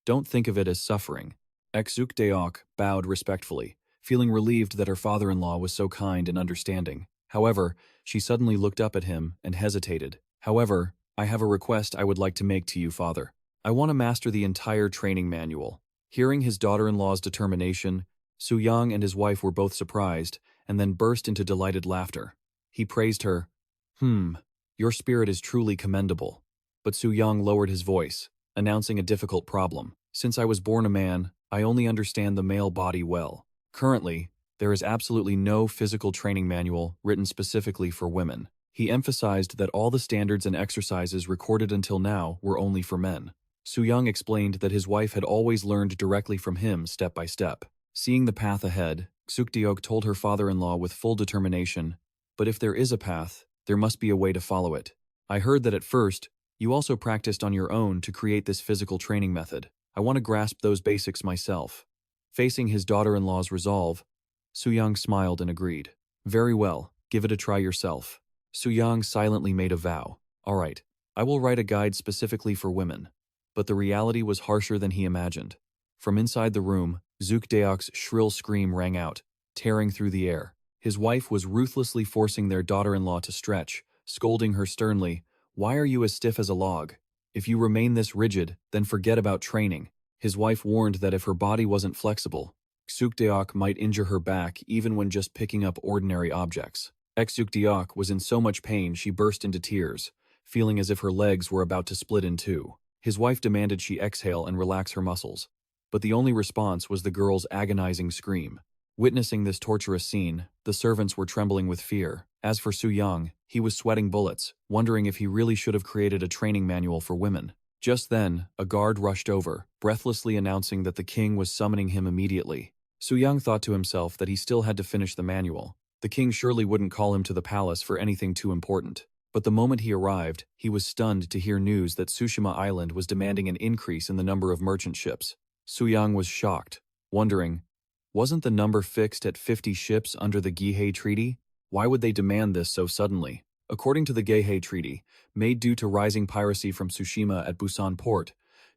Don't think of it as suffering." Sukdeok bowed respectfully, feeling relieved that her father-in-law was so kind and understanding. However, she suddenly looked up at him and hesitated. "However, I have a request I would like to make to you, father. I want to master the entire training manual." Hearing his daughter-in-law's determination, Suyang and his wife were both surprised and then burst into delighted laughter. He praised her. Your spirit is truly commendable." But Suyang lowered his voice, announcing a difficult problem. "Since I was born a man, I only understand the male body well. Currently, there is absolutely no physical training manual written specifically for women." He emphasized that all the standards and exercises recorded until now were only for men. Suyang explained that his wife had always learned directly from him step by step. Seeing the path ahead, Sukdeok told her father-in-law with full determination, "But if there is a path, there must be a way to follow it. I heard that at first, you also practiced on your own to create this physical training method. I want to grasp those basics myself." Facing his daughter-in-law's resolve, Suyang smiled and agreed. "Very well, give it a try yourself." Suyang silently made a vow. "All right, I will write a guide specifically for women." But the reality was harsher than he imagined. From inside the room, Sukdeok's shrill scream rang out, tearing through the air. His wife was ruthlessly forcing their daughter-in-law to stretch, scolding her sternly, "Why are you as stiff as a log? If you remain this rigid, then forget about training." His wife warned that if her body wasn't flexible, Sukdeok might injure her back even when just picking up ordinary objects. Sukdeok was in so much pain she burst into tears, feeling as if her legs were about to split in two. His wife demanded she exhale and relax her muscles. but the only response was the girl's agonizing scream. Witnessing this torturous scene, the servants were trembling with fear. As for Suyang, he was sweating bullets, wondering if he really should have created a training manual for women. Just then, a guard rushed over, breathlessly announcing that the king was summoning him immediately. Suyang thought to himself that he still had to finish the manual. The king surely wouldn't call him to the palace for anything too important. But the moment he arrived, he was stunned to hear news that Tsushima Island was demanding an increase in the number of merchant ships. Suyang was shocked, wondering, wasn't the number fixed at 50 ships under the Gihei Treaty? Why would they demand this so suddenly? According to the Gihei Treaty, made due to rising piracy from Tsushima at Busan port,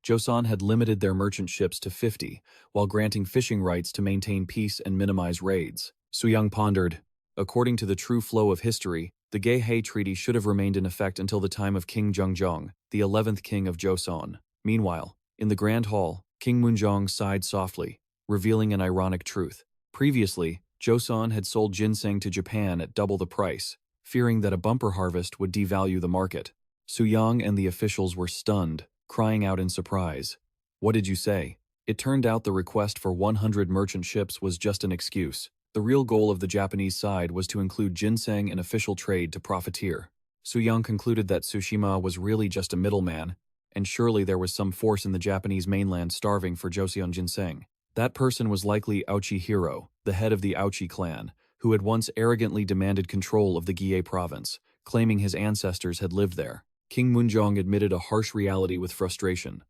Joseon had limited their merchant ships to 50, while granting fishing rights to maintain peace and minimize raids. Suyang pondered, according to the true flow of history, the Gihei Treaty should have remained in effect until the time of King Jeongjong, the 11th king of Joseon. Meanwhile, in the Grand Hall, King Munjong sighed softly, revealing an ironic truth. Previously, Joseon had sold ginseng to Japan at double the price, fearing that a bumper harvest would devalue the market. Suyang and the officials were stunned, crying out in surprise. What did you say? It turned out the request for 100 merchant ships was just an excuse. The real goal of the Japanese side was to include ginseng in official trade to profiteer. Suyang concluded that Tsushima was really just a middleman, and surely there was some force in the Japanese mainland starving for Joseon ginseng. That person was likely Aochi Hiro, the head of the Aochi clan, who had once arrogantly demanded control of the Gihei province, claiming his ancestors had lived there. King Munjong admitted a harsh reality with frustration.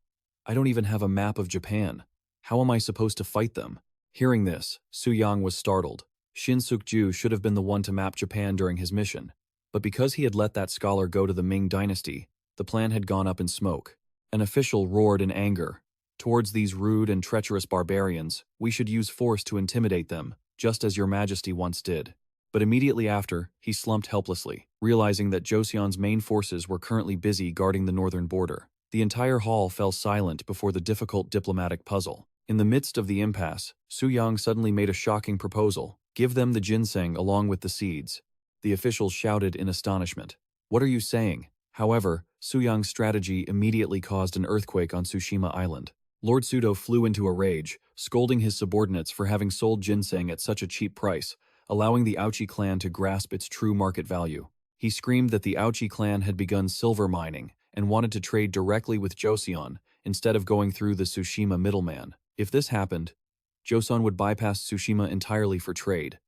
I don't even have a map of Japan. How am I supposed to fight them? Hearing this, Suyang was startled. Shin Suk-ju should have been the one to map Japan during his mission, but because he had let that scholar go to the Ming dynasty, the plan had gone up in smoke. An official roared in anger. Towards these rude and treacherous barbarians, we should use force to intimidate them, just as your majesty once did. But immediately after, he slumped helplessly, realizing that Joseon's main forces were currently busy guarding the northern border. The entire hall fell silent before the difficult diplomatic puzzle. In the midst of the impasse, Suyang suddenly made a shocking proposal. Give them the ginseng along with the seeds. The officials shouted in astonishment. What are you saying? However, Suyang's strategy immediately caused an earthquake on Tsushima Island. Lord Sudo flew into a rage, scolding his subordinates for having sold ginseng at such a cheap price, allowing the Aochi clan to grasp its true market value. He screamed that the Aochi clan had begun silver mining and wanted to trade directly with Joseon instead of going through the Tsushima middleman. If this happened, Joseon would bypass Tsushima entirely for trade,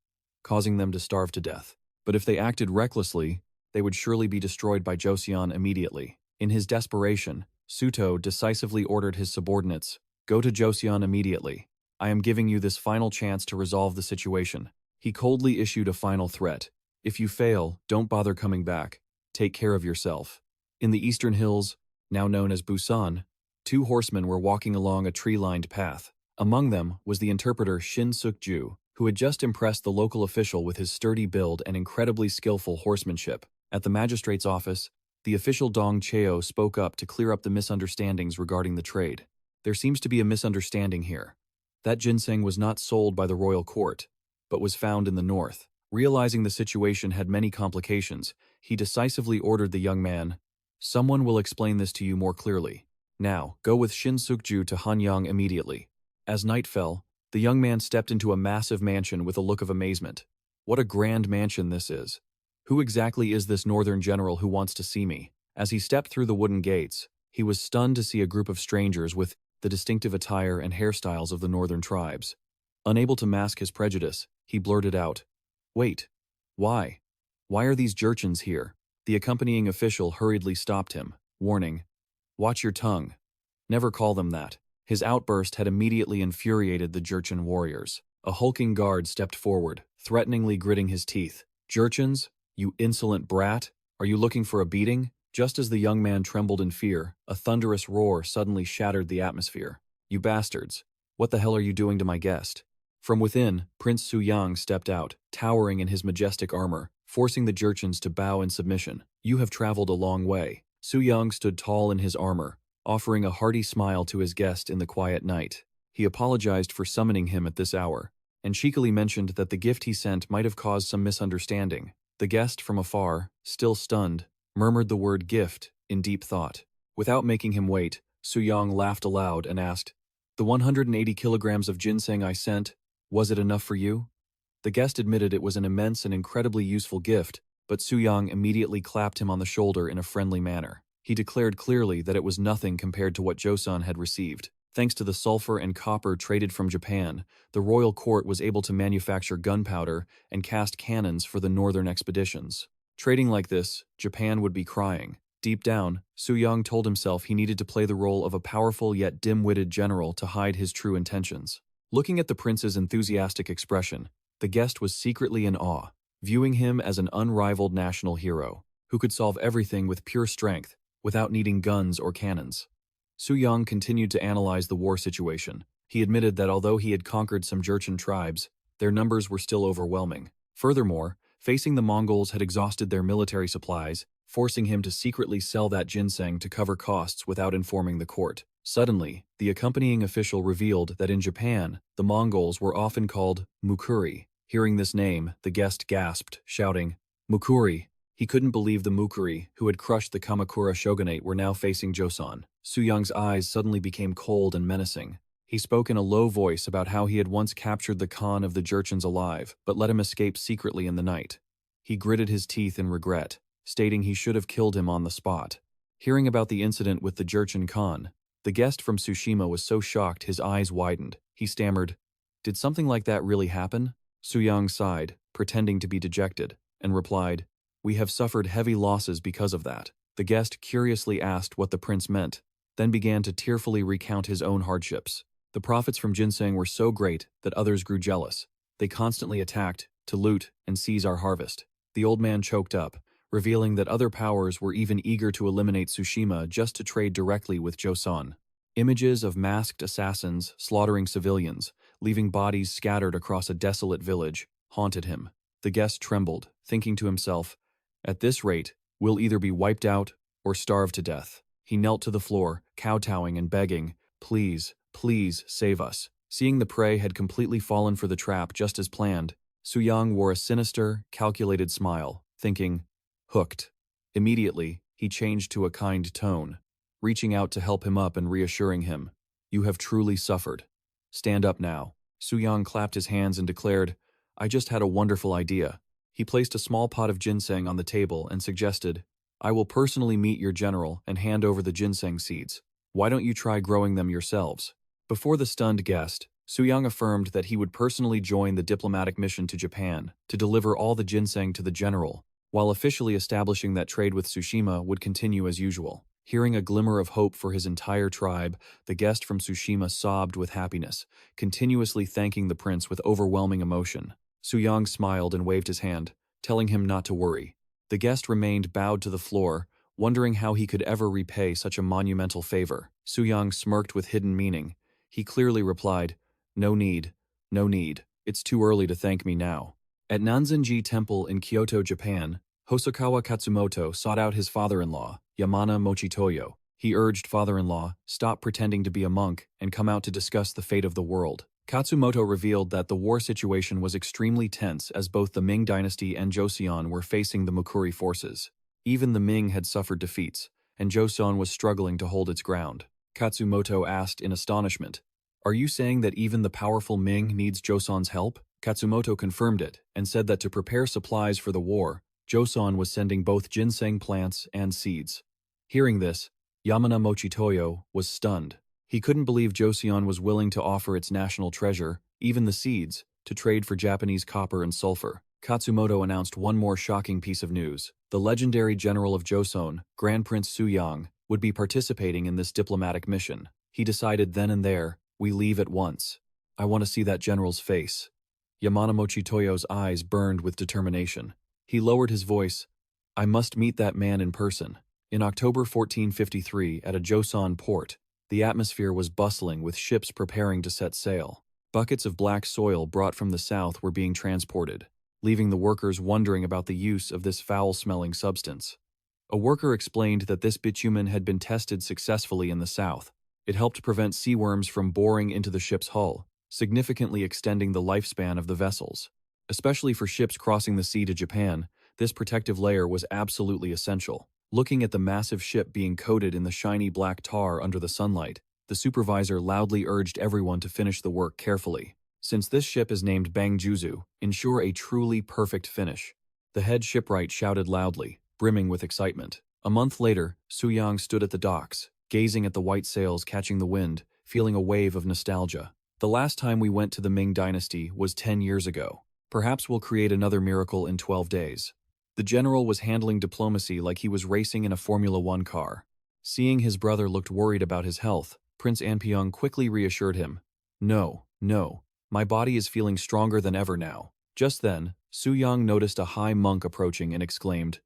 causing them to starve to death. But if they acted recklessly, they would surely be destroyed by Joseon immediately. In his desperation, Suto decisively ordered his subordinates, go to Joseon immediately. I am giving you this final chance to resolve the situation. He coldly issued a final threat. If you fail, don't bother coming back. Take care of yourself. In the eastern hills, now known as Busan, 2 horsemen were walking along a tree-lined path. Among them was the interpreter Shin Suk-ju, who had just impressed the local official with his sturdy build and incredibly skillful horsemanship. At the magistrate's office, the official Dong Cheo spoke up to clear up the misunderstandings regarding the trade. There seems to be a misunderstanding here. That ginseng was not sold by the royal court, but was found in the north. Realizing the situation had many complications, he decisively ordered the young man, someone will explain this to you more clearly. Now, go with Shin Suk-ju to Hanyang immediately. As night fell, the young man stepped into a massive mansion with a look of amazement. What a grand mansion this is. Who exactly is this northern general who wants to see me? As he stepped through the wooden gates, he was stunned to see a group of strangers with the distinctive attire and hairstyles of the northern tribes. Unable to mask his prejudice, he blurted out, Wait, why? Why are these Jurchens here? The accompanying official hurriedly stopped him, warning, Watch your tongue. Never call them that. His outburst had immediately infuriated the Jurchen warriors. A hulking guard stepped forward, threateningly gritting his teeth. Jurchens? You insolent brat? Are you looking for a beating? Just as the young man trembled in fear, a thunderous roar suddenly shattered the atmosphere. You bastards! What the hell are you doing to my guest? From within, Prince Suyang stepped out, towering in his majestic armor, forcing the Jurchens to bow in submission. You have traveled a long way. Suyang stood tall in his armor, offering a hearty smile to his guest in the quiet night. He apologized for summoning him at this hour, and cheekily mentioned that the gift he sent might have caused some misunderstanding. The guest from afar, still stunned, murmured the word gift in deep thought. Without making him wait, Suyang laughed aloud and asked, The 180 kilograms of ginseng I sent, was it enough for you? The guest admitted it was an immense and incredibly useful gift, but Suyang immediately clapped him on the shoulder in a friendly manner. He declared clearly that it was nothing compared to what Joseon had received. Thanks to the sulfur and copper traded from Japan, the royal court was able to manufacture gunpowder and cast cannons for the northern expeditions. Trading like this, Japan would be crying. Deep down, Suyang told himself he needed to play the role of a powerful yet dim-witted general to hide his true intentions. Looking at the prince's enthusiastic expression, the guest was secretly in awe, viewing him as an unrivaled national hero, who could solve everything with pure strength, without needing guns or cannons. Suyang continued to analyze the war situation. He admitted that although he had conquered some Jurchen tribes, their numbers were still overwhelming. Furthermore, facing the Mongols had exhausted their military supplies, forcing him to secretly sell that ginseng to cover costs without informing the court. Suddenly, the accompanying official revealed that in Japan, the Mongols were often called Mukuri. Hearing this name, the guest gasped, shouting, "Mukuri!" He couldn't believe the Mukuri, who had crushed the Kamakura shogunate, were now facing Joseon. Suyang's eyes suddenly became cold and menacing. He spoke in a low voice about how he had once captured the Khan of the Jurchens alive, but let him escape secretly in the night. He gritted his teeth in regret, stating he should have killed him on the spot. Hearing about the incident with the Jurchen Khan, the guest from Tsushima was so shocked his eyes widened. He stammered, "Did something like that really happen?" Suyang sighed, pretending to be dejected, and replied, "We have suffered heavy losses because of that." The guest curiously asked what the prince meant, then began to tearfully recount his own hardships. The profits from ginseng were so great that others grew jealous. They constantly attacked, to loot and seize our harvest. The old man choked up, revealing that other powers were even eager to eliminate Tsushima just to trade directly with Joseon. Images of masked assassins slaughtering civilians, leaving bodies scattered across a desolate village, haunted him. The guest trembled, thinking to himself, "At this rate, we'll either be wiped out or starve to death." He knelt to the floor, kowtowing and begging, "Please, please save us." Seeing the prey had completely fallen for the trap just as planned, Suyang wore a sinister, calculated smile, thinking, "Hooked." Immediately, he changed to a kind tone, reaching out to help him up and reassuring him, "You have truly suffered. Stand up now." Suyang clapped his hands and declared, "I just had a wonderful idea." He placed a small pot of ginseng on the table and suggested, "I will personally meet your general and hand over the ginseng seeds. Why don't you try growing them yourselves?" Before the stunned guest, Suyang affirmed that he would personally join the diplomatic mission to Japan to deliver all the ginseng to the general, while officially establishing that trade with Tsushima would continue as usual. Hearing a glimmer of hope for his entire tribe, the guest from Tsushima sobbed with happiness, continuously thanking the prince with overwhelming emotion. Suyang smiled and waved his hand, telling him not to worry. The guest remained bowed to the floor, wondering how he could ever repay such a monumental favor. Suyang smirked with hidden meaning. He clearly replied, "No need, no need. It's too early to thank me now." At Nanzenji Temple in Kyoto, Japan, Hosokawa Katsumoto sought out his father-in-law, Yamana Mochitoyo. He urged father-in-law, stop pretending to be a monk and come out to discuss the fate of the world. Katsumoto revealed that the war situation was extremely tense as both the Ming dynasty and Joseon were facing the Mukuri forces. Even the Ming had suffered defeats, and Joseon was struggling to hold its ground. Katsumoto asked in astonishment, "Are you saying that even the powerful Ming needs Joseon's help?" Katsumoto confirmed it and said that to prepare supplies for the war, Joseon was sending both ginseng plants and seeds. Hearing this, Yamana Mochitoyo was stunned. He couldn't believe Joseon was willing to offer its national treasure, even the seeds, to trade for Japanese copper and sulfur. Katsumoto announced one more shocking piece of news. The legendary general of Joseon, Grand Prince Suyang, would be participating in this diplomatic mission. He decided then and there, "We leave at once. I want to see that general's face." Yamana Mochitoyo's eyes burned with determination. He lowered his voice, "I must meet that man in person." In October 1453, at a Joseon port, the atmosphere was bustling with ships preparing to set sail. Buckets of black soil brought from the south were being transported, leaving the workers wondering about the use of this foul-smelling substance. A worker explained that this bitumen had been tested successfully in the south. It helped prevent sea worms from boring into the ship's hull, significantly extending the lifespan of the vessels. Especially for ships crossing the sea to Japan, this protective layer was absolutely essential. Looking at the massive ship being coated in the shiny black tar under the sunlight, The supervisor loudly urged everyone to finish the work carefully. Since this ship is named Bangjuzu, ensure a truly perfect finish. The head shipwright shouted loudly, brimming with excitement. A month later, Suyang stood at the docks, gazing at the white sails catching the wind, feeling a wave of nostalgia. The last time we went to the Ming Dynasty was 10 years ago. Perhaps we'll create another miracle in 12 days. The general was handling diplomacy like he was racing in a Formula One car. Seeing his brother looked worried about his health, Prince Anpyeong quickly reassured him. No, my body is feeling stronger than ever now. Just then, Suyang noticed a high monk approaching and exclaimed,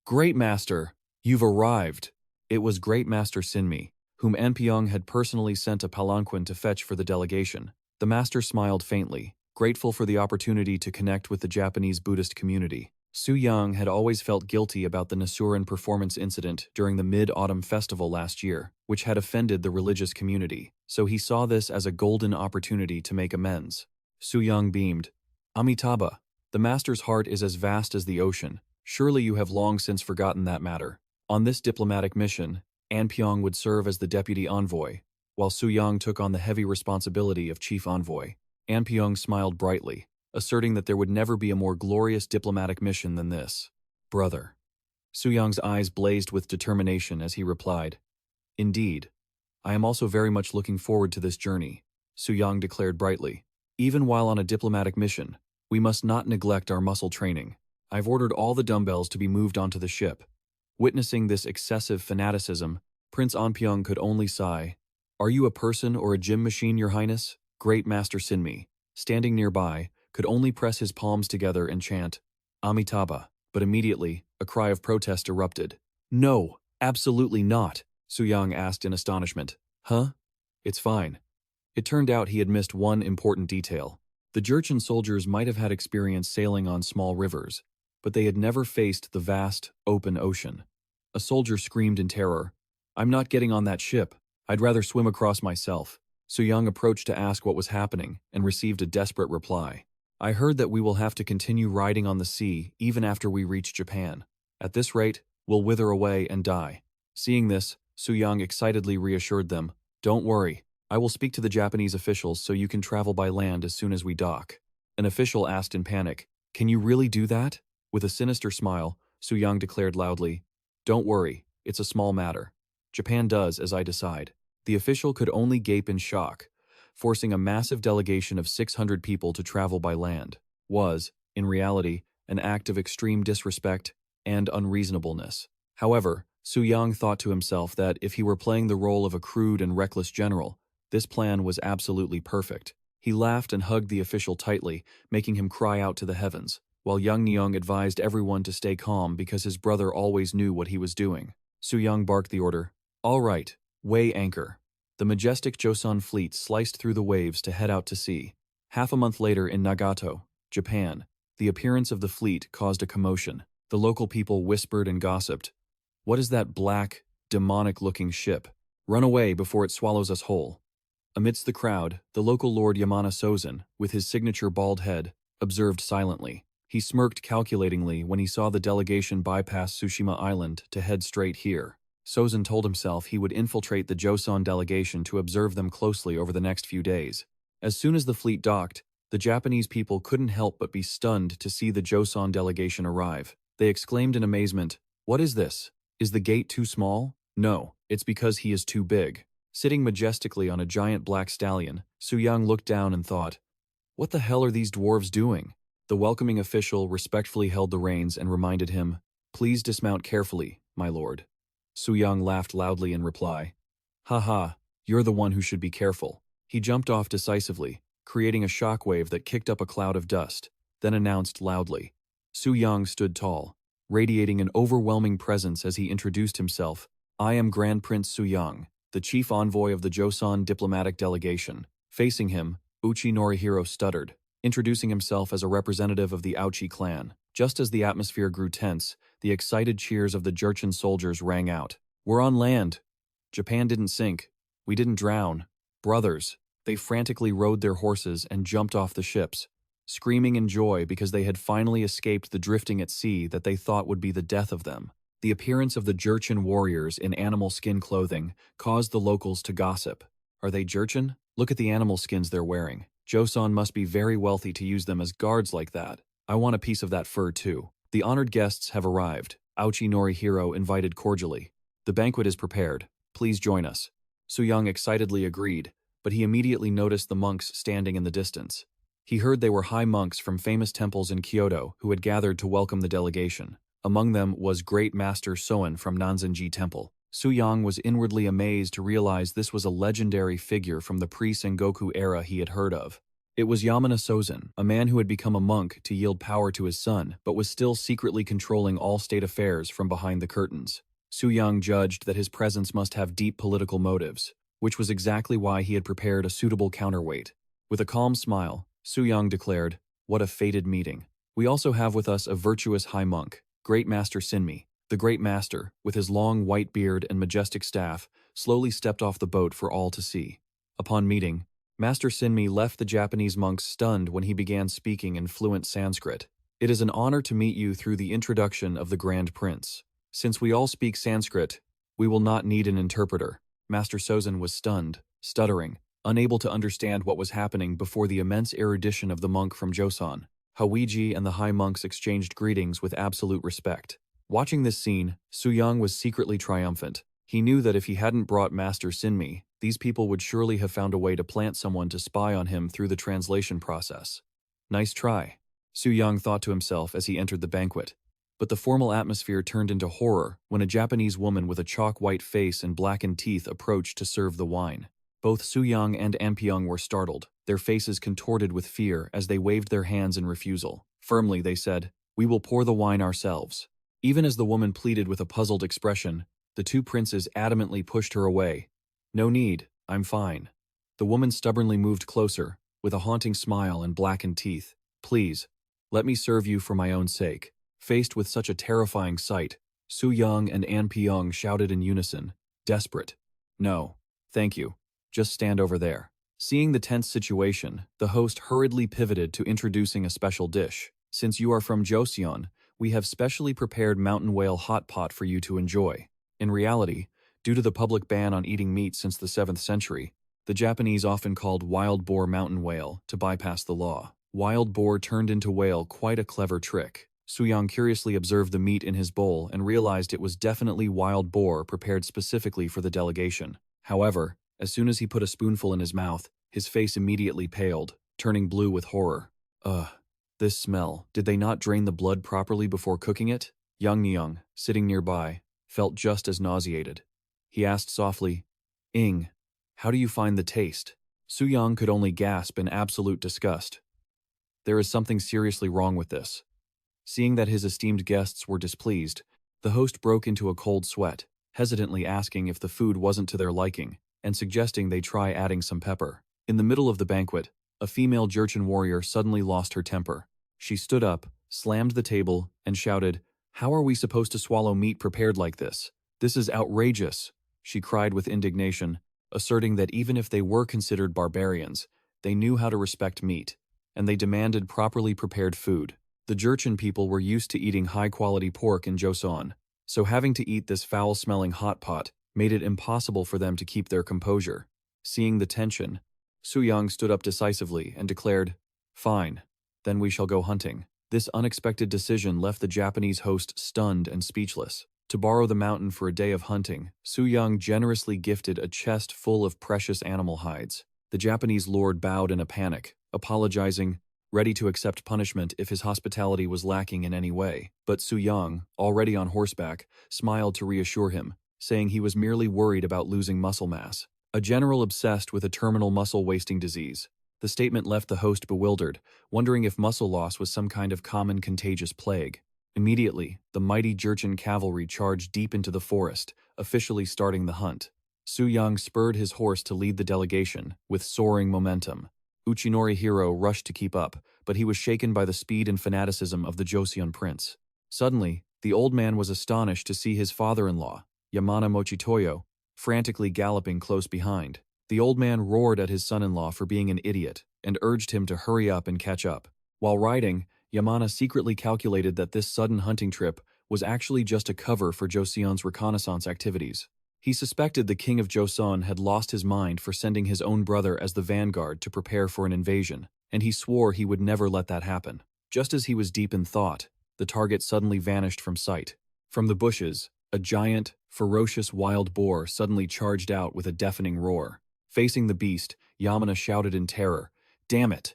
Great Master, you've arrived. It was Great Master Sinmi, whom Anpyeong had personally sent a palanquin to fetch for the delegation. The master smiled faintly, grateful for the opportunity to connect with the Japanese Buddhist community. Suyang had always felt guilty about the Nasuran performance incident during the Mid-Autumn Festival last year, which had offended the religious community, so he saw this as a golden opportunity to make amends. Suyang beamed. Amitabha, the master's heart is as vast as the ocean. Surely you have long since forgotten that matter. On this diplomatic mission, Anpyeong would serve as the deputy envoy, while Suyang took on the heavy responsibility of chief envoy. Anpyeong smiled brightly, asserting that there would never be a more glorious diplomatic mission than this. Brother. Suyang's eyes blazed with determination as he replied, Indeed. I am also very much looking forward to this journey, Suyang declared brightly. Even while on a diplomatic mission, we must not neglect our muscle training. I've ordered all the dumbbells to be moved onto the ship. Witnessing this excessive fanaticism, Prince Anpyeong could only sigh. Are you a person or a gym machine, Your Highness? Great Master Sinmi, standing nearby, could only press his palms together and chant, Amitabha, but immediately, a cry of protest erupted. No, absolutely not, Suyang asked in astonishment. Huh? It's fine. It turned out he had missed one important detail. The Jurchen soldiers might have had experience sailing on small rivers, but they had never faced the vast, open ocean. A soldier screamed in terror, I'm not getting on that ship. I'd rather swim across myself. Suyang approached to ask what was happening and received a desperate reply. I heard that we will have to continue riding on the sea even after we reach Japan. At this rate, we'll wither away and die. Seeing this, Suyang excitedly reassured them, Don't worry, I will speak to the Japanese officials so you can travel by land as soon as we dock. An official asked in panic, Can you really do that? With a sinister smile, Suyang declared loudly, Don't worry, it's a small matter. Japan does as I decide. The official could only gape in shock. Forcing a massive delegation of 600 people to travel by land was, in reality, an act of extreme disrespect and unreasonableness. However, Suyang thought to himself that if he were playing the role of a crude and reckless general, this plan was absolutely perfect. He laughed and hugged the official tightly, making him cry out to the heavens, while Young Neong advised everyone to stay calm because his brother always knew what he was doing. Suyang barked the order, All right, weigh anchor. The majestic Joseon fleet sliced through the waves to head out to sea. Half a month later in Nagato, Japan, the appearance of the fleet caused a commotion. The local people whispered and gossiped. What is that black, demonic-looking ship? Run away before it swallows us whole. Amidst the crowd, the local Lord Yamana Sozin, with his signature bald head, observed silently. He smirked calculatingly when he saw the delegation bypass Tsushima Island to head straight here. Sozin told himself he would infiltrate the Joseon delegation to observe them closely over the next few days. As soon as the fleet docked, the Japanese people couldn't help but be stunned to see the Joseon delegation arrive. They exclaimed in amazement, What is this? Is the gate too small? No, it's because he is too big. Sitting majestically on a giant black stallion, Suyang looked down and thought, What the hell are these dwarves doing? The welcoming official respectfully held the reins and reminded him, Please dismount carefully, my lord. Suyang laughed loudly in reply. Haha, you're the one who should be careful. He jumped off decisively, creating a shockwave that kicked up a cloud of dust, then announced loudly. Suyang stood tall, radiating an overwhelming presence as he introduced himself. I am Grand Prince Suyang, the chief envoy of the Joseon diplomatic delegation. Facing him, Uchi Norihiro stuttered, introducing himself as a representative of the Aochi clan. Just as the atmosphere grew tense, the excited cheers of the Jurchen soldiers rang out. We're on land. Japan didn't sink. We didn't drown. Brothers. They frantically rode their horses and jumped off the ships, screaming in joy because they had finally escaped the drifting at sea that they thought would be the death of them. The appearance of the Jurchen warriors in animal skin clothing caused the locals to gossip. Are they Jurchen? Look at the animal skins they're wearing. Joseon must be very wealthy to use them as guards like that. I want a piece of that fur too. The honored guests have arrived. Aochi Norihiro invited cordially. The banquet is prepared. Please join us. Suyang excitedly agreed, but he immediately noticed the monks standing in the distance. He heard they were high monks from famous temples in Kyoto who had gathered to welcome the delegation. Among them was Great Master Soen from Nanzenji Temple. Suyang was inwardly amazed to realize this was a legendary figure from the pre-Sengoku era he had heard of. It was Yamana Sozen, a man who had become a monk to yield power to his son, but was still secretly controlling all state affairs from behind the curtains. Suyang judged that his presence must have deep political motives, which was exactly why he had prepared a suitable counterweight. With a calm smile, Suyang declared, "What a fated meeting. We also have with us a virtuous high monk, Great Master Sinmi." The Great Master, with his long white beard and majestic staff, slowly stepped off the boat for all to see. Upon meeting, Master Sinmi left the Japanese monks stunned when he began speaking in fluent Sanskrit. "It is an honor to meet you through the introduction of the Grand Prince. Since we all speak Sanskrit, we will not need an interpreter." Master Sozen was stunned, stuttering, unable to understand what was happening before the immense erudition of the monk from Joseon. Hawiji and the high monks exchanged greetings with absolute respect. Watching this scene, Suyang was secretly triumphant. He knew that if he hadn't brought Master Sinmi, these people would surely have found a way to plant someone to spy on him through the translation process. Nice try, Suyang thought to himself as he entered the banquet. But the formal atmosphere turned into horror when a Japanese woman with a chalk-white face and blackened teeth approached to serve the wine. Both Suyang and Ampyeong were startled, their faces contorted with fear as they waved their hands in refusal. Firmly, they said, "We will pour the wine ourselves." Even as the woman pleaded with a puzzled expression, the two princes adamantly pushed her away. "No need, I'm fine." The woman stubbornly moved closer, with a haunting smile and blackened teeth. "Please, let me serve you for my own sake." Faced with such a terrifying sight, Suyang and Ampyeong shouted in unison, desperate. "No, thank you. Just stand over there." Seeing the tense situation, the host hurriedly pivoted to introducing a special dish. "Since you are from Joseon, we have specially prepared mountain whale hot pot for you to enjoy." In reality, due to the public ban on eating meat since the 7th century, the Japanese often called wild boar mountain whale to bypass the law. Wild boar turned into whale, quite a clever trick. Suyang curiously observed the meat in his bowl and realized it was definitely wild boar prepared specifically for the delegation. However, as soon as he put a spoonful in his mouth, his face immediately paled, turning blue with horror. This smell. Did they not drain the blood properly before cooking it? Young Nyung, sitting nearby, felt just as nauseated. He asked softly, "Ing, how do you find the taste?" Suyang could only gasp in absolute disgust. There is something seriously wrong with this. Seeing that his esteemed guests were displeased, the host broke into a cold sweat, hesitantly asking if the food wasn't to their liking, and suggesting they try adding some pepper. In the middle of the banquet, a female Jurchen warrior suddenly lost her temper. She stood up, slammed the table, and shouted, "How are we supposed to swallow meat prepared like this? This is outrageous!" She cried with indignation, asserting that even if they were considered barbarians, they knew how to respect meat, and they demanded properly prepared food. The Jurchen people were used to eating high-quality pork in Joseon, so having to eat this foul-smelling hot pot made it impossible for them to keep their composure. Seeing the tension, Suyang stood up decisively and declared, "Fine, then we shall go hunting." This unexpected decision left the Japanese host stunned and speechless. To borrow the mountain for a day of hunting, Suyang generously gifted a chest full of precious animal hides. The Japanese lord bowed in a panic, apologizing, ready to accept punishment if his hospitality was lacking in any way. But Suyang, already on horseback, smiled to reassure him, saying he was merely worried about losing muscle mass. A general obsessed with a terminal muscle-wasting disease. The statement left the host bewildered, wondering if muscle loss was some kind of common contagious plague. Immediately, the mighty Jurchen cavalry charged deep into the forest, officially starting the hunt. Suyang spurred his horse to lead the delegation, with soaring momentum. Uchinori Hiro rushed to keep up, but he was shaken by the speed and fanaticism of the Joseon prince. Suddenly, the old man was astonished to see his father-in-law, Yamana Mochitoyo, frantically galloping close behind. The old man roared at his son-in-law for being an idiot and urged him to hurry up and catch up. While riding, Yamana secretly calculated that this sudden hunting trip was actually just a cover for Joseon's reconnaissance activities. He suspected the king of Joseon had lost his mind for sending his own brother as the vanguard to prepare for an invasion, and he swore he would never let that happen. Just as he was deep in thought, the target suddenly vanished from sight. From the bushes, a giant, ferocious wild boar suddenly charged out with a deafening roar. Facing the beast, Yamana shouted in terror, "Damn it!"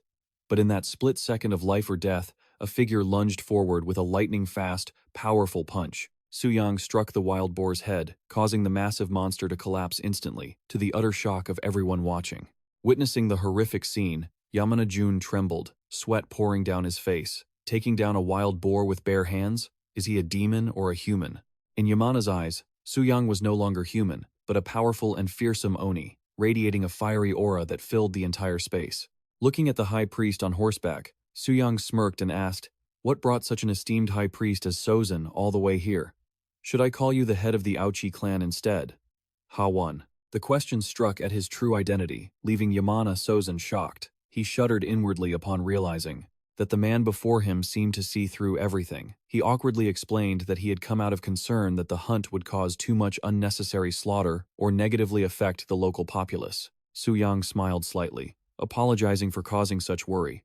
But in that split second of life or death, a figure lunged forward with a lightning-fast, powerful punch. Suyang struck the wild boar's head, causing the massive monster to collapse instantly, to the utter shock of everyone watching. Witnessing the horrific scene, Yamana Jun trembled, sweat pouring down his face. Taking down a wild boar with bare hands? Is he a demon or a human? In Yamana's eyes, Suyang was no longer human, but a powerful and fearsome Oni, radiating a fiery aura that filled the entire space. Looking at the high priest on horseback, Suyang smirked and asked, "What brought such an esteemed high priest as Sozin all the way here? Should I call you the head of the Aochi clan instead?" Ha-1. The question struck at his true identity, leaving Yamana Sozin shocked. He shuddered inwardly upon realizing that the man before him seemed to see through everything. He awkwardly explained that he had come out of concern that the hunt would cause too much unnecessary slaughter or negatively affect the local populace. Suyang smiled slightly, apologizing for causing such worry.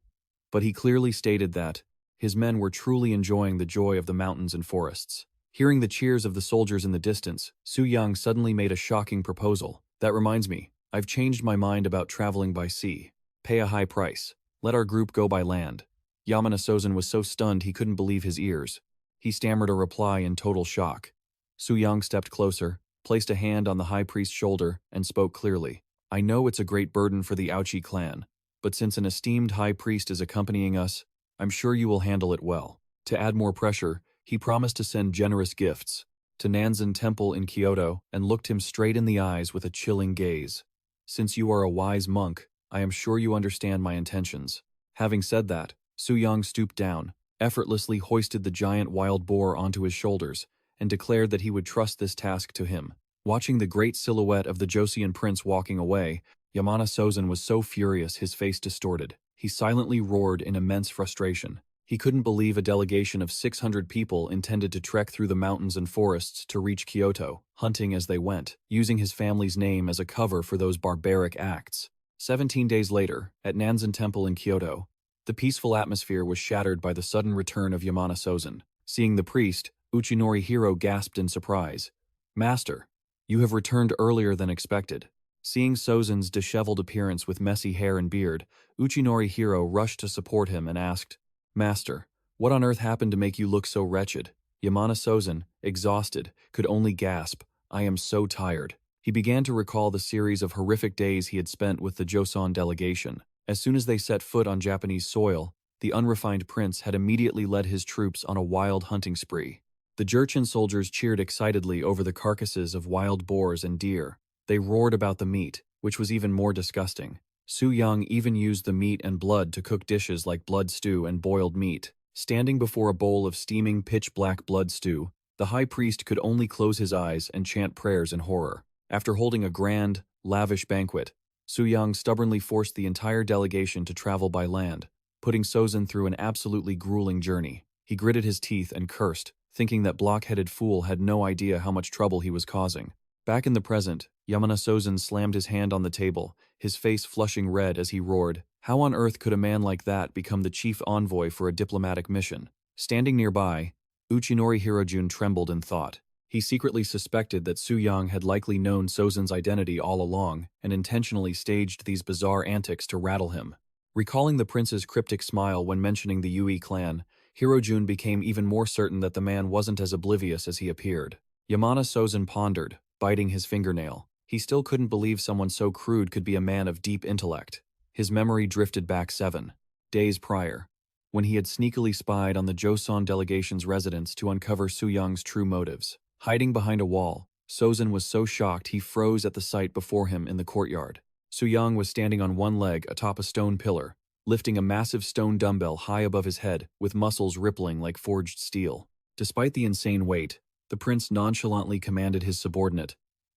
But he clearly stated that his men were truly enjoying the joy of the mountains and forests. Hearing the cheers of the soldiers in the distance, Suyang suddenly made a shocking proposal. "That reminds me, I've changed my mind about traveling by sea. Pay a high price. Let our group go by land." Yamana Sozin was so stunned he couldn't believe his ears. He stammered a reply in total shock. Suyang stepped closer, placed a hand on the high priest's shoulder, and spoke clearly. "I know it's a great burden for the Aochi clan, but since an esteemed high priest is accompanying us, I'm sure you will handle it well." To add more pressure, he promised to send generous gifts to Nanzen Temple in Kyoto and looked him straight in the eyes with a chilling gaze. "Since you are a wise monk, I am sure you understand my intentions." Having said that, Suyang stooped down, effortlessly hoisted the giant wild boar onto his shoulders, and declared that he would trust this task to him. Watching the great silhouette of the Joseon prince walking away, Yamana Sozin was so furious his face distorted. He silently roared in immense frustration. He couldn't believe a delegation of 600 people intended to trek through the mountains and forests to reach Kyoto, hunting as they went, using his family's name as a cover for those barbaric acts. 17 days later, at Nanzen Temple in Kyoto, the peaceful atmosphere was shattered by the sudden return of Yamana Sozin. Seeing the priest, Uchinori Hiro gasped in surprise. "Master, you have returned earlier than expected." Seeing Sozin's disheveled appearance with messy hair and beard, Uchinori Hiro rushed to support him and asked, "Master, what on earth happened to make you look so wretched?" Yamana Sozin, exhausted, could only gasp, "I am so tired." He began to recall the series of horrific days he had spent with the Joseon delegation. As soon as they set foot on Japanese soil, the unrefined prince had immediately led his troops on a wild hunting spree. The Jurchen soldiers cheered excitedly over the carcasses of wild boars and deer. They roared about the meat, which was even more disgusting. Suyang even used the meat and blood to cook dishes like blood stew and boiled meat. Standing before a bowl of steaming pitch-black blood stew, the high priest could only close his eyes and chant prayers in horror. After holding a grand, lavish banquet, Suyang stubbornly forced the entire delegation to travel by land, putting Sozin through an absolutely grueling journey. He gritted his teeth and cursed, thinking that block-headed fool had no idea how much trouble he was causing. Back in the present, Yamana Sozin slammed his hand on the table, his face flushing red as he roared, "How on earth could a man like that become the chief envoy for a diplomatic mission?" Standing nearby, Uchinori Hirojun trembled in thought. He secretly suspected that Suyang had likely known Sozin's identity all along and intentionally staged these bizarre antics to rattle him. Recalling the prince's cryptic smile when mentioning the Yui clan, Hirojun became even more certain that the man wasn't as oblivious as he appeared. Yamana Sozin pondered, biting his fingernail. He still couldn't believe someone so crude could be a man of deep intellect. His memory drifted back 7 days prior, when he had sneakily spied on the Joseon delegation's residence to uncover Suyang's true motives. Hiding behind a wall, Sozin was so shocked he froze at the sight before him in the courtyard. Suyang was standing on one leg atop a stone pillar, lifting a massive stone dumbbell high above his head with muscles rippling like forged steel. Despite the insane weight, the prince nonchalantly commanded his subordinate,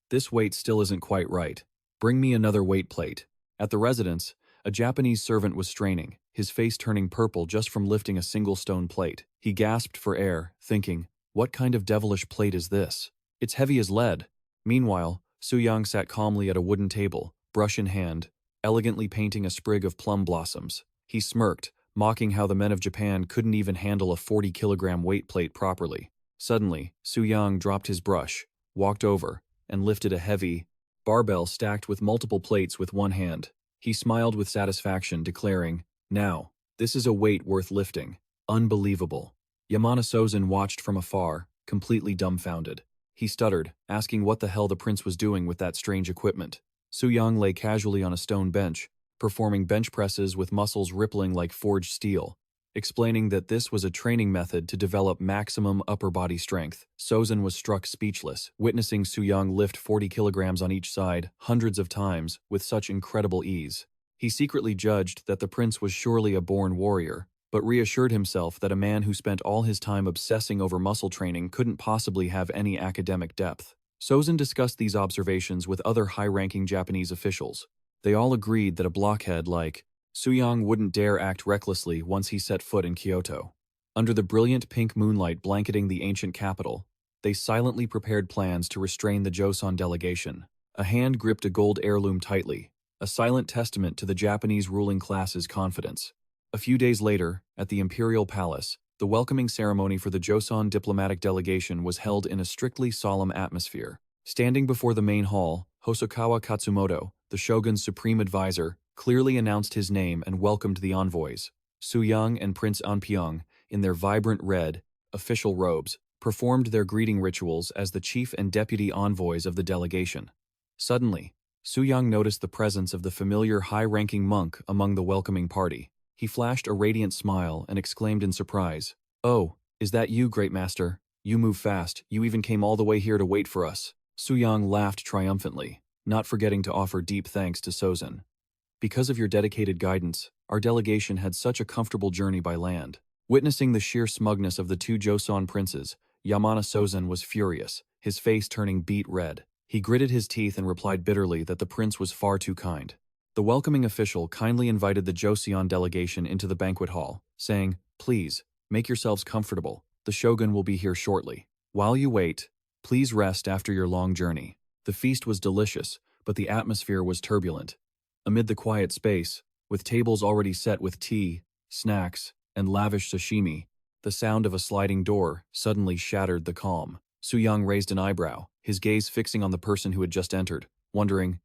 "This weight still isn't quite right. Bring me another weight plate." At the residence, a Japanese servant was straining, his face turning purple just from lifting a single stone plate. He gasped for air, thinking, "What kind of devilish plate is this? It's heavy as lead." Meanwhile, Suyang sat calmly at a wooden table, brush in hand, elegantly painting a sprig of plum blossoms. He smirked, mocking how the men of Japan couldn't even handle a 40-kilogram weight plate properly. Suddenly, Suyang dropped his brush, walked over, and lifted a heavy barbell stacked with multiple plates with one hand. He smiled with satisfaction, declaring, "Now, this is a weight worth lifting. Unbelievable." Yamana Sozin watched from afar, completely dumbfounded. He stuttered, asking what the hell the prince was doing with that strange equipment. Suyang lay casually on a stone bench, performing bench presses with muscles rippling like forged steel, explaining that this was a training method to develop maximum upper body strength. Sozin was struck speechless, witnessing Suyang lift 40 kilograms on each side, hundreds of times, with such incredible ease. He secretly judged that the prince was surely a born warrior, but reassured himself that a man who spent all his time obsessing over muscle training couldn't possibly have any academic depth. Sozin discussed these observations with other high-ranking Japanese officials. They all agreed that a blockhead like Suyang wouldn't dare act recklessly once he set foot in Kyoto. Under the brilliant pink moonlight blanketing the ancient capital, they silently prepared plans to restrain the Joseon delegation. A hand gripped a gold heirloom tightly, a silent testament to the Japanese ruling class's confidence. A few days later, at the Imperial Palace, the welcoming ceremony for the Joseon diplomatic delegation was held in a strictly solemn atmosphere. Standing before the main hall, Hosokawa Katsumoto, the shogun's supreme advisor, clearly announced his name and welcomed the envoys. Suyang and Prince Anpyeong, in their vibrant red, official robes, performed their greeting rituals as the chief and deputy envoys of the delegation. Suddenly, Suyang noticed the presence of the familiar high-ranking monk among the welcoming party. He flashed a radiant smile and exclaimed in surprise, "Oh, is that you, Great Master? You move fast, you even came all the way here to wait for us." Suyang laughed triumphantly, not forgetting to offer deep thanks to Sozin. "Because of your dedicated guidance, our delegation had such a comfortable journey by land." Witnessing the sheer smugness of the two Joseon princes, Yamana Sozin was furious, his face turning beet red. He gritted his teeth and replied bitterly that the prince was far too kind. The welcoming official kindly invited the Joseon delegation into the banquet hall, saying, "Please, make yourselves comfortable. The shogun will be here shortly. While you wait, please rest after your long journey." The feast was delicious, but the atmosphere was turbulent. Amid the quiet space, with tables already set with tea, snacks, and lavish sashimi, the sound of a sliding door suddenly shattered the calm. Suyang raised an eyebrow, his gaze fixing on the person who had just entered, wondering,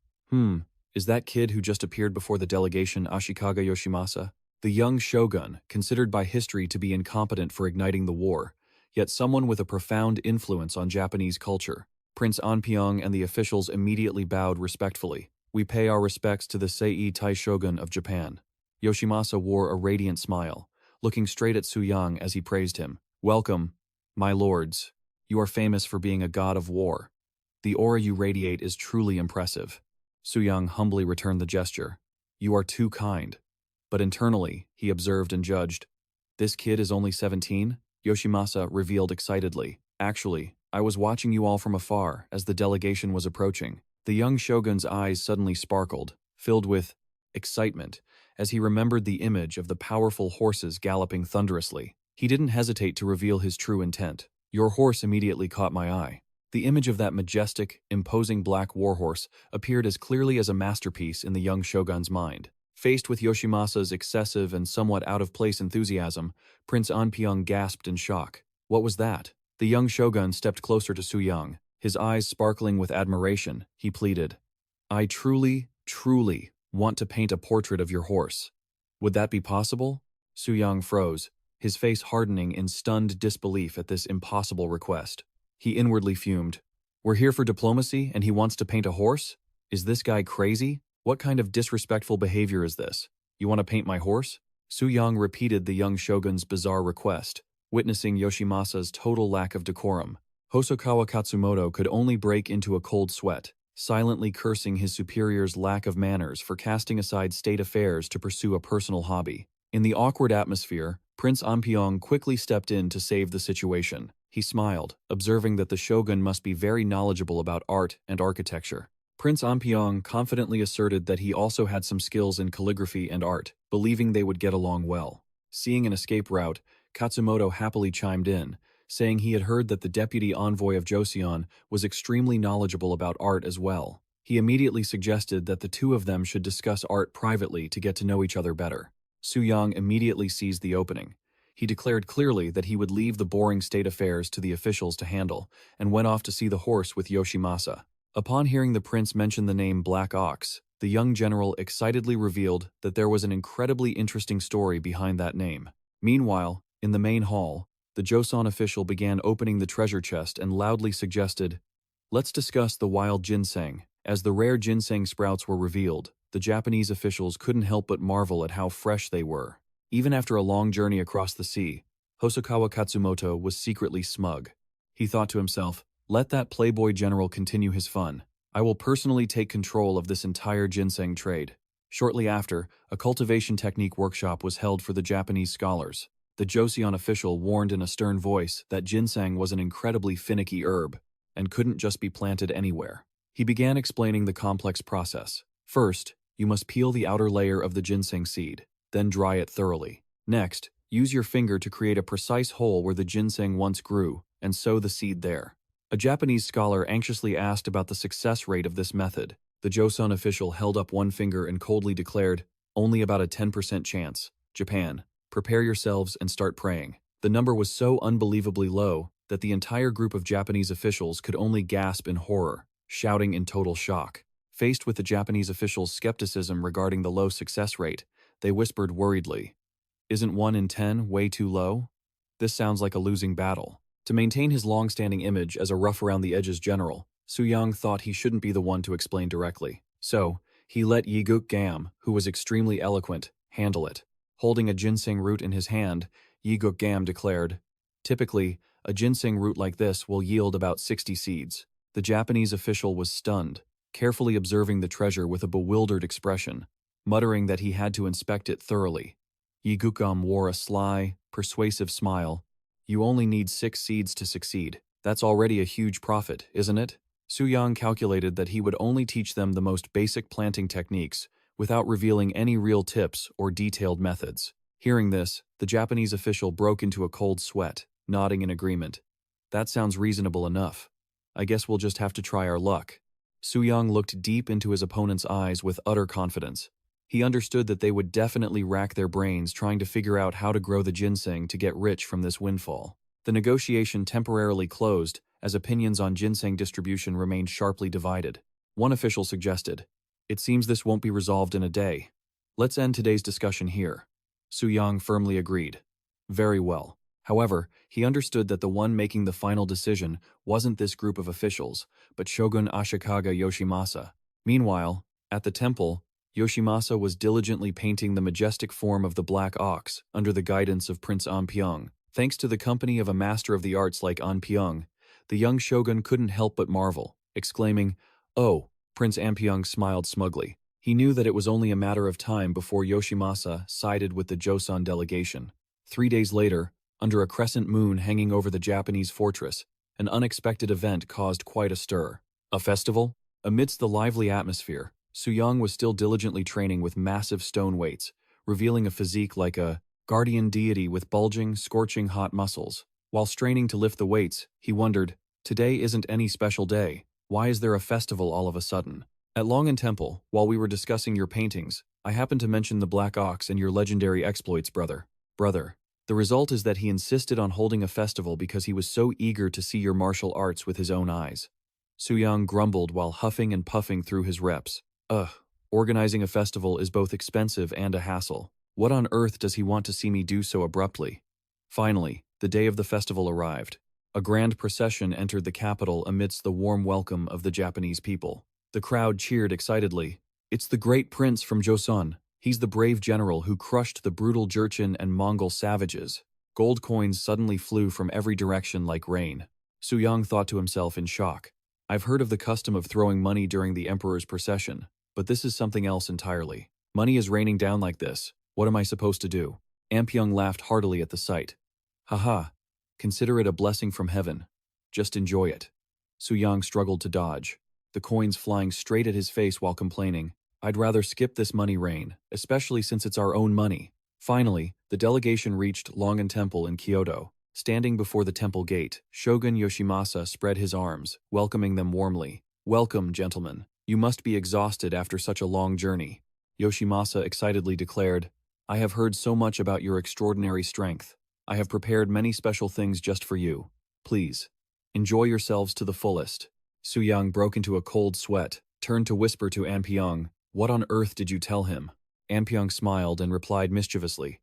is that kid who just appeared before the delegation Ashikaga Yoshimasa? The young shogun, considered by history to be incompetent for igniting the war, yet someone with a profound influence on Japanese culture. Prince Anpyeong and the officials immediately bowed respectfully. "We pay our respects to the Sei Tai shogun of Japan." Yoshimasa wore a radiant smile, looking straight at Suyang as he praised him. "Welcome, my lords. You are famous for being a god of war. The aura you radiate is truly impressive." Suyang humbly returned the gesture. "You are too kind." But internally, he observed and judged. "This kid is only 17? Yoshimasa revealed excitedly. "Actually, I was watching you all from afar as the delegation was approaching." The young shogun's eyes suddenly sparkled, filled with excitement, as he remembered the image of the powerful horses galloping thunderously. He didn't hesitate to reveal his true intent. "Your horse immediately caught my eye." The image of that majestic, imposing black warhorse appeared as clearly as a masterpiece in the young shogun's mind. Faced with Yoshimasa's excessive and somewhat out-of-place enthusiasm, Prince Anpyeong gasped in shock. What was that? The young shogun stepped closer to Suyang. His eyes sparkling with admiration, he pleaded, "I truly want to paint a portrait of your horse. Would that be possible?" Suyang froze, his face hardening in stunned disbelief at this impossible request. He inwardly fumed. "We're here for diplomacy, and he wants to paint a horse? Is this guy crazy? What kind of disrespectful behavior is this? You want to paint my horse?" Suyang repeated the young shogun's bizarre request, witnessing Yoshimasa's total lack of decorum. Hosokawa Katsumoto could only break into a cold sweat, silently cursing his superior's lack of manners for casting aside state affairs to pursue a personal hobby. In the awkward atmosphere, Prince Anpyeong quickly stepped in to save the situation. He smiled, observing that the shogun must be very knowledgeable about art and architecture. Prince Anpyeong confidently asserted that he also had some skills in calligraphy and art, believing they would get along well. Seeing an escape route, Katsumoto happily chimed in, saying he had heard that the deputy envoy of Joseon was extremely knowledgeable about art as well. He immediately suggested that the two of them should discuss art privately to get to know each other better. Suyang immediately seized the opening. He declared clearly that he would leave the boring state affairs to the officials to handle, and went off to see the horse with Yoshimasa. Upon hearing the prince mention the name Black Ox, the young general excitedly revealed that there was an incredibly interesting story behind that name. Meanwhile, in the main hall, the Joseon official began opening the treasure chest and loudly suggested, "Let's discuss the wild ginseng." As the rare ginseng sprouts were revealed, the Japanese officials couldn't help but marvel at how fresh they were. Even after a long journey across the sea, Hosokawa Katsumoto was secretly smug. He thought to himself, "Let that playboy general continue his fun. I will personally take control of this entire ginseng trade." Shortly after, a cultivation technique workshop was held for the Japanese scholars. The Joseon official warned in a stern voice that ginseng was an incredibly finicky herb and couldn't just be planted anywhere. He began explaining the complex process. First, you must peel the outer layer of the ginseng seed, then dry it thoroughly. Next, use your finger to create a precise hole where the ginseng once grew and sow the seed there. A Japanese scholar anxiously asked about the success rate of this method. The Joseon official held up one finger and coldly declared, "Only about a 10% chance. Japan, prepare yourselves and start praying." The number was so unbelievably low that the entire group of Japanese officials could only gasp in horror, shouting in total shock. Faced with the Japanese officials' skepticism regarding the low success rate, they whispered worriedly, "Isn't 1 in 10 way too low? This sounds like a losing battle." To maintain his long-standing image as a rough-around-the-edges general, Suyang thought he shouldn't be the one to explain directly. So, he let Yiguk Gam, who was extremely eloquent, handle it. Holding a ginseng root in his hand, Yiguk Gam declared, "Typically, a ginseng root like this will yield about 60 seeds." The Japanese official was stunned, carefully observing the treasure with a bewildered expression, muttering that he had to inspect it thoroughly. Yiguk Gam wore a sly, persuasive smile. "You only need 6 seeds to succeed. That's already a huge profit, isn't it?" Suyang calculated that he would only teach them the most basic planting techniques without revealing any real tips or detailed methods. Hearing this, the Japanese official broke into a cold sweat, nodding in agreement. "That sounds reasonable enough. I guess we'll just have to try our luck." Suyang looked deep into his opponent's eyes with utter confidence. He understood that they would definitely rack their brains trying to figure out how to grow the ginseng to get rich from this windfall. The negotiation temporarily closed as opinions on ginseng distribution remained sharply divided. One official suggested, "It seems this won't be resolved in a day. Let's end today's discussion here." Suyang firmly agreed. Very well. However, he understood that the one making the final decision wasn't this group of officials, but Shogun Ashikaga Yoshimasa. Meanwhile, at the temple, Yoshimasa was diligently painting the majestic form of the Black Ox under the guidance of Prince Anpyeong. Thanks to the company of a master of the arts like Anpyeong, the young shogun couldn't help but marvel, exclaiming, "Oh!" Prince Anpyeong smiled smugly. He knew that it was only a matter of time before Yoshimasa sided with the Joseon delegation. 3 days later, under a crescent moon hanging over the Japanese fortress, an unexpected event caused quite a stir. A festival? Amidst the lively atmosphere, Suyang was still diligently training with massive stone weights, revealing a physique like a guardian deity with bulging, scorching hot muscles. While straining to lift the weights, he wondered, "Today isn't any special day. Why is there a festival all of a sudden?" At Longan Temple, while we were discussing your paintings, I happened to mention the Black Ox and your legendary exploits, brother. The result is that he insisted on holding a festival because he was so eager to see your martial arts with his own eyes. Suyang grumbled while huffing and puffing through his reps. Ugh, organizing a festival is both expensive and a hassle. What on earth does he want to see me do so abruptly? Finally, the day of the festival arrived. A grand procession entered the capital amidst the warm welcome of the Japanese people. The crowd cheered excitedly. "It's the great prince from Joseon. He's the brave general who crushed the brutal Jurchen and Mongol savages." Gold coins suddenly flew from every direction like rain. Suyang thought to himself in shock. "I've heard of the custom of throwing money during the emperor's procession, but this is something else entirely. Money is raining down like this. What am I supposed to do?" Anpyeong laughed heartily at the sight. "Haha, consider it a blessing from heaven. Just enjoy it." Suyang struggled to dodge, the coins flying straight at his face while complaining, "I'd rather skip this money rain, especially since it's our own money." Finally, the delegation reached Longan Temple in Kyoto. Standing before the temple gate, Shogun Yoshimasa spread his arms, welcoming them warmly. "Welcome, gentlemen. You must be exhausted after such a long journey." Yoshimasa excitedly declared, "I have heard so much about your extraordinary strength. I have prepared many special things just for you. Please, enjoy yourselves to the fullest." Suyang broke into a cold sweat, turned to whisper to Anpyeong, "What on earth did you tell him?" Anpyeong smiled and replied mischievously,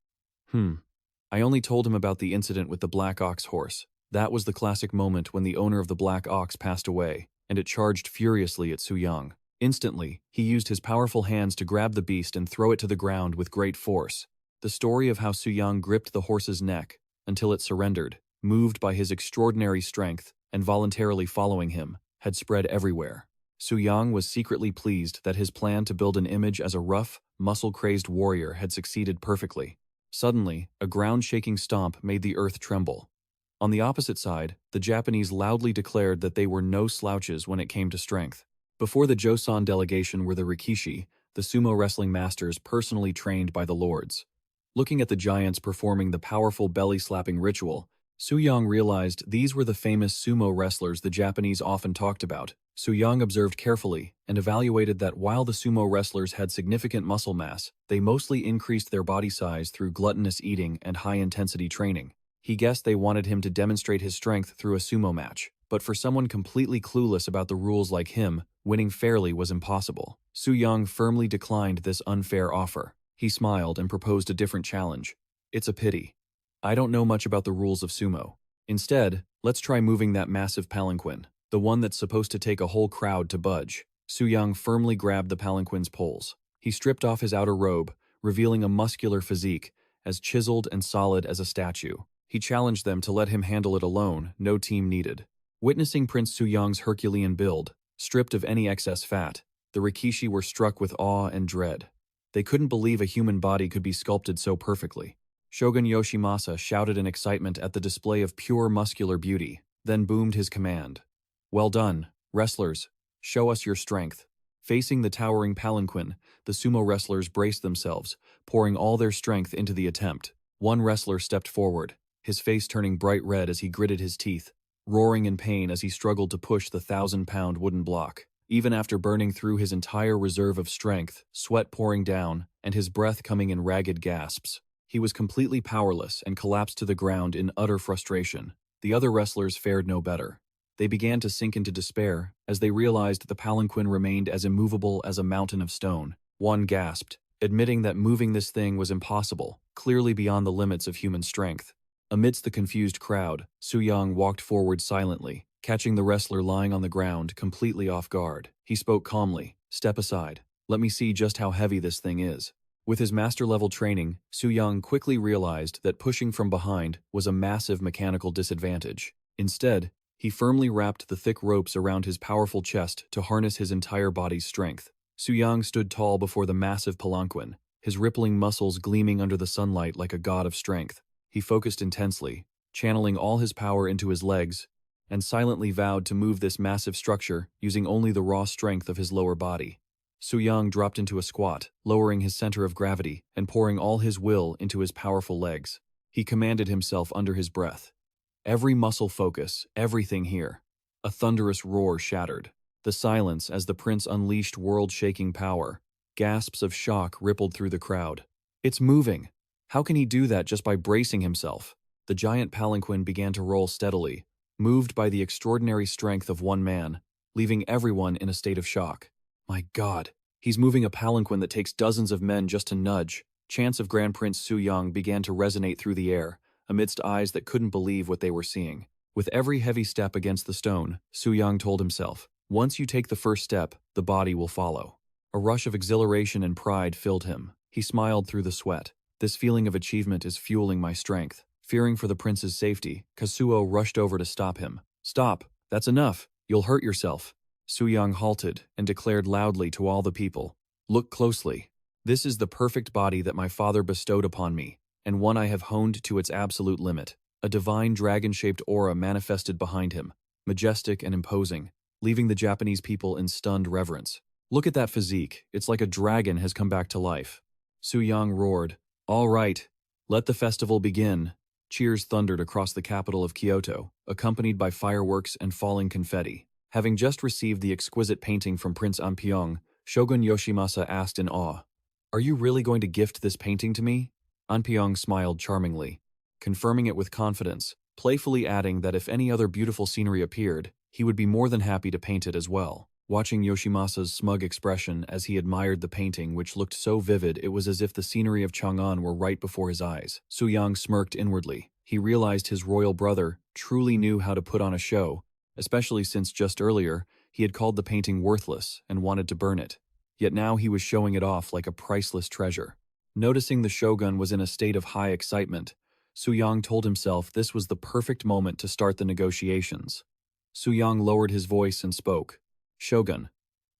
I only told him about the incident with the black ox horse. That was the classic moment when the owner of the black ox passed away, and it charged furiously at Suyang. Instantly, he used his powerful hands to grab the beast and throw it to the ground with great force. The story of how Suyang gripped the horse's neck until it surrendered, moved by his extraordinary strength and voluntarily following him, had spread everywhere. Suyang was secretly pleased that his plan to build an image as a rough, muscle-crazed warrior had succeeded perfectly. Suddenly, a ground-shaking stomp made the earth tremble. On the opposite side, the Japanese loudly declared that they were no slouches when it came to strength. Before the Joseon delegation were the Rikishi, the sumo wrestling masters personally trained by the lords. Looking at the giants performing the powerful belly-slapping ritual, Suyang realized these were the famous sumo wrestlers the Japanese often talked about. Suyang observed carefully and evaluated that while the sumo wrestlers had significant muscle mass, they mostly increased their body size through gluttonous eating and high-intensity training. He guessed they wanted him to demonstrate his strength through a sumo match, but for someone completely clueless about the rules like him, winning fairly was impossible. Suyang firmly declined this unfair offer. He smiled and proposed a different challenge. "It's a pity. I don't know much about the rules of sumo. Instead, let's try moving that massive palanquin, the one that's supposed to take a whole crowd to budge." Suyang firmly grabbed the palanquin's poles. He stripped off his outer robe, revealing a muscular physique, as chiseled and solid as a statue. He challenged them to let him handle it alone, no team needed. Witnessing Prince Suyang's Herculean build, stripped of any excess fat, the Rikishi were struck with awe and dread. They couldn't believe a human body could be sculpted so perfectly. Shogun Yoshimasa shouted in excitement at the display of pure muscular beauty, then boomed his command. "Well done, wrestlers. Show us your strength." Facing the towering palanquin, the sumo wrestlers braced themselves, pouring all their strength into the attempt. One wrestler stepped forward, his face turning bright red as he gritted his teeth, roaring in pain as he struggled to push the 1,000-pound wooden block. Even after burning through his entire reserve of strength, sweat pouring down, and his breath coming in ragged gasps, he was completely powerless and collapsed to the ground in utter frustration. The other wrestlers fared no better. They began to sink into despair as they realized the palanquin remained as immovable as a mountain of stone. One gasped, admitting that moving this thing was impossible, clearly beyond the limits of human strength. Amidst the confused crowd, Suyang walked forward silently, catching the wrestler lying on the ground completely off guard. He spoke calmly, "Step aside. Let me see just how heavy this thing is." With his master-level training, Suyang quickly realized that pushing from behind was a massive mechanical disadvantage. Instead, he firmly wrapped the thick ropes around his powerful chest to harness his entire body's strength. Suyang stood tall before the massive palanquin, his rippling muscles gleaming under the sunlight like a god of strength. He focused intensely, channeling all his power into his legs, and silently vowed to move this massive structure using only the raw strength of his lower body. Suyang dropped into a squat, lowering his center of gravity and pouring all his will into his powerful legs. He commanded himself under his breath. Every muscle focus, everything here. A thunderous roar shattered. The silence as the prince unleashed world-shaking power. Gasps of shock rippled through the crowd. "It's moving! How can he do that just by bracing himself?" The giant palanquin began to roll steadily, moved by the extraordinary strength of one man, leaving everyone in a state of shock. "My God, he's moving a palanquin that takes dozens of men just to nudge." Chants of Grand Prince Suyang began to resonate through the air, amidst eyes that couldn't believe what they were seeing. With every heavy step against the stone, Suyang told himself, "Once you take the first step, the body will follow." A rush of exhilaration and pride filled him. He smiled through the sweat. "This feeling of achievement is fueling my strength." Fearing for the prince's safety, Kazuo rushed over to stop him. "Stop! That's enough! You'll hurt yourself." Suyang halted and declared loudly to all the people, "Look closely. This is the perfect body that my father bestowed upon me, and one I have honed to its absolute limit." A divine dragon-shaped aura manifested behind him, majestic and imposing, leaving the Japanese people in stunned reverence. "Look at that physique, it's like a dragon has come back to life." Suyang roared, "All right, let the festival begin." Cheers thundered across the capital of Kyoto, accompanied by fireworks and falling confetti. Having just received the exquisite painting from Prince Anpyeong, Shogun Yoshimasa asked in awe, "Are you really going to gift this painting to me?" Anpyeong smiled charmingly, confirming it with confidence, playfully adding that if any other beautiful scenery appeared, he would be more than happy to paint it as well. Watching Yoshimasa's smug expression as he admired the painting, which looked so vivid it was as if the scenery of Chang'an were right before his eyes, Suyang smirked inwardly. He realized his royal brother truly knew how to put on a show, especially since just earlier he had called the painting worthless and wanted to burn it. Yet now he was showing it off like a priceless treasure. Noticing the shogun was in a state of high excitement, Suyang told himself this was the perfect moment to start the negotiations. Suyang lowered his voice and spoke. "Shogun,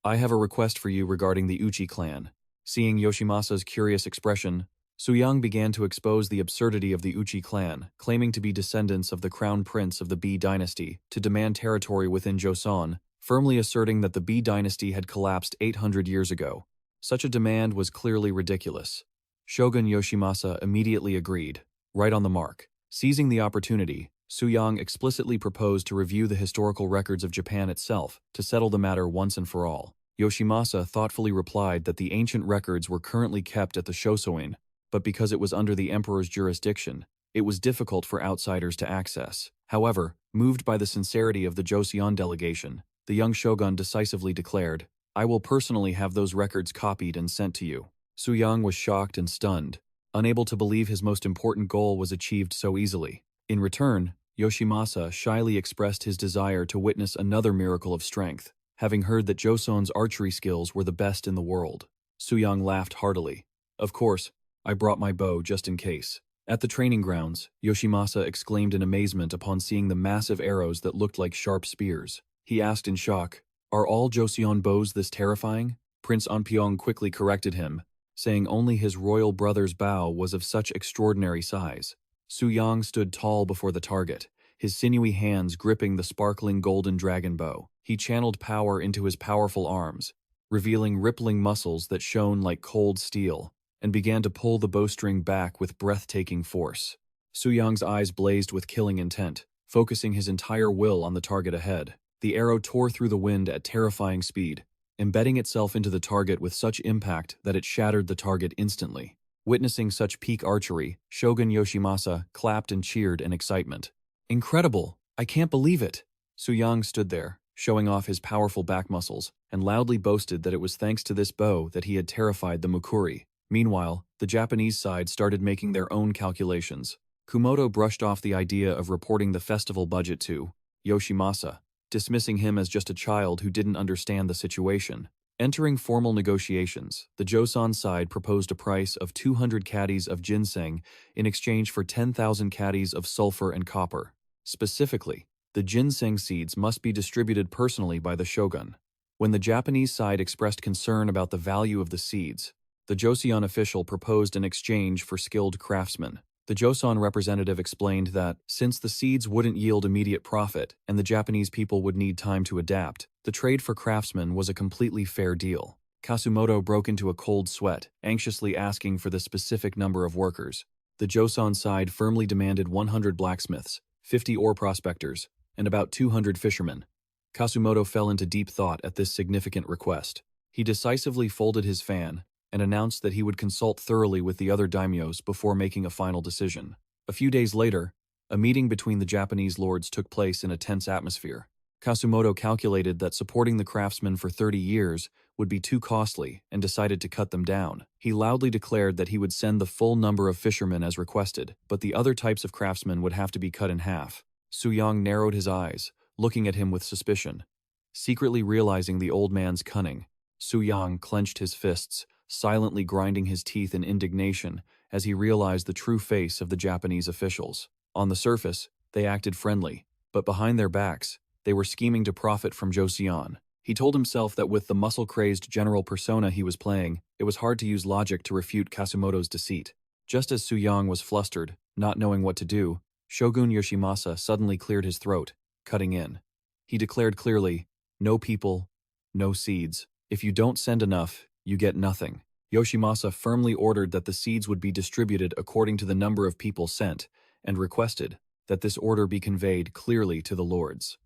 I have a request for you regarding the Uchi clan." Seeing Yoshimasa's curious expression, Suyang began to expose the absurdity of the Uchi clan, claiming to be descendants of the crown prince of the B dynasty, to demand territory within Joseon, firmly asserting that the B dynasty had collapsed 800 years ago. Such a demand was clearly ridiculous. Shogun Yoshimasa immediately agreed, right on the mark. Seizing the opportunity, Suyang explicitly proposed to review the historical records of Japan itself to settle the matter once and for all. Yoshimasa thoughtfully replied that the ancient records were currently kept at the Shosoin, but because it was under the emperor's jurisdiction, it was difficult for outsiders to access. However, moved by the sincerity of the Joseon delegation, the young shogun decisively declared, "I will personally have those records copied and sent to you." Suyang was shocked and stunned, unable to believe his most important goal was achieved so easily. In return, Yoshimasa shyly expressed his desire to witness another miracle of strength, having heard that Joseon's archery skills were the best in the world. Suyang laughed heartily. "Of course, I brought my bow just in case." At the training grounds, Yoshimasa exclaimed in amazement upon seeing the massive arrows that looked like sharp spears. He asked in shock, "Are all Joseon bows this terrifying?" Prince Anpyeong quickly corrected him, saying only his royal brother's bow was of such extraordinary size. Suyang stood tall before the target, his sinewy hands gripping the sparkling golden dragon bow. He channeled power into his powerful arms, revealing rippling muscles that shone like cold steel, and began to pull the bowstring back with breathtaking force. Suyang's eyes blazed with killing intent, focusing his entire will on the target ahead. The arrow tore through the wind at terrifying speed, embedding itself into the target with such impact that it shattered the target instantly. Witnessing such peak archery, Shogun Yoshimasa clapped and cheered in excitement. "Incredible! I can't believe it!" Suyang stood there, showing off his powerful back muscles, and loudly boasted that it was thanks to this bow that he had terrified the Mukuri. Meanwhile, the Japanese side started making their own calculations. Kumoto brushed off the idea of reporting the festival budget to Yoshimasa, dismissing him as just a child who didn't understand the situation. Entering formal negotiations, the Joseon side proposed a price of 200 caddies of ginseng in exchange for 10,000 caddies of sulfur and copper. Specifically, the ginseng seeds must be distributed personally by the shogun. When the Japanese side expressed concern about the value of the seeds, the Joseon official proposed an exchange for skilled craftsmen. The Joseon representative explained that, since the seeds wouldn't yield immediate profit and the Japanese people would need time to adapt, the trade for craftsmen was a completely fair deal. Kasumoto broke into a cold sweat, anxiously asking for the specific number of workers. The Joseon side firmly demanded 100 blacksmiths, 50 ore prospectors, and about 200 fishermen. Kasumoto fell into deep thought at this significant request. He decisively folded his fan and announced that he would consult thoroughly with the other daimyos before making a final decision. A few days later, a meeting between the Japanese lords took place in a tense atmosphere. Kasumoto calculated that supporting the craftsmen for 30 years would be too costly and decided to cut them down. He loudly declared that he would send the full number of fishermen as requested, but the other types of craftsmen would have to be cut in half. Suyang narrowed his eyes, looking at him with suspicion. Secretly realizing the old man's cunning, Suyang clenched his fists, silently grinding his teeth in indignation as he realized the true face of the Japanese officials. On the surface, they acted friendly, but behind their backs, they were scheming to profit from Joseon. He told himself that with the muscle-crazed general persona he was playing, it was hard to use logic to refute Kasumoto's deceit. Just as Suyang was flustered, not knowing what to do, Shogun Yoshimasa suddenly cleared his throat, cutting in. He declared clearly, "No people, no seeds. If you don't send enough, you get nothing." Yoshimasa firmly ordered that the seeds would be distributed according to the number of people sent, and requested that this order be conveyed clearly to the lords.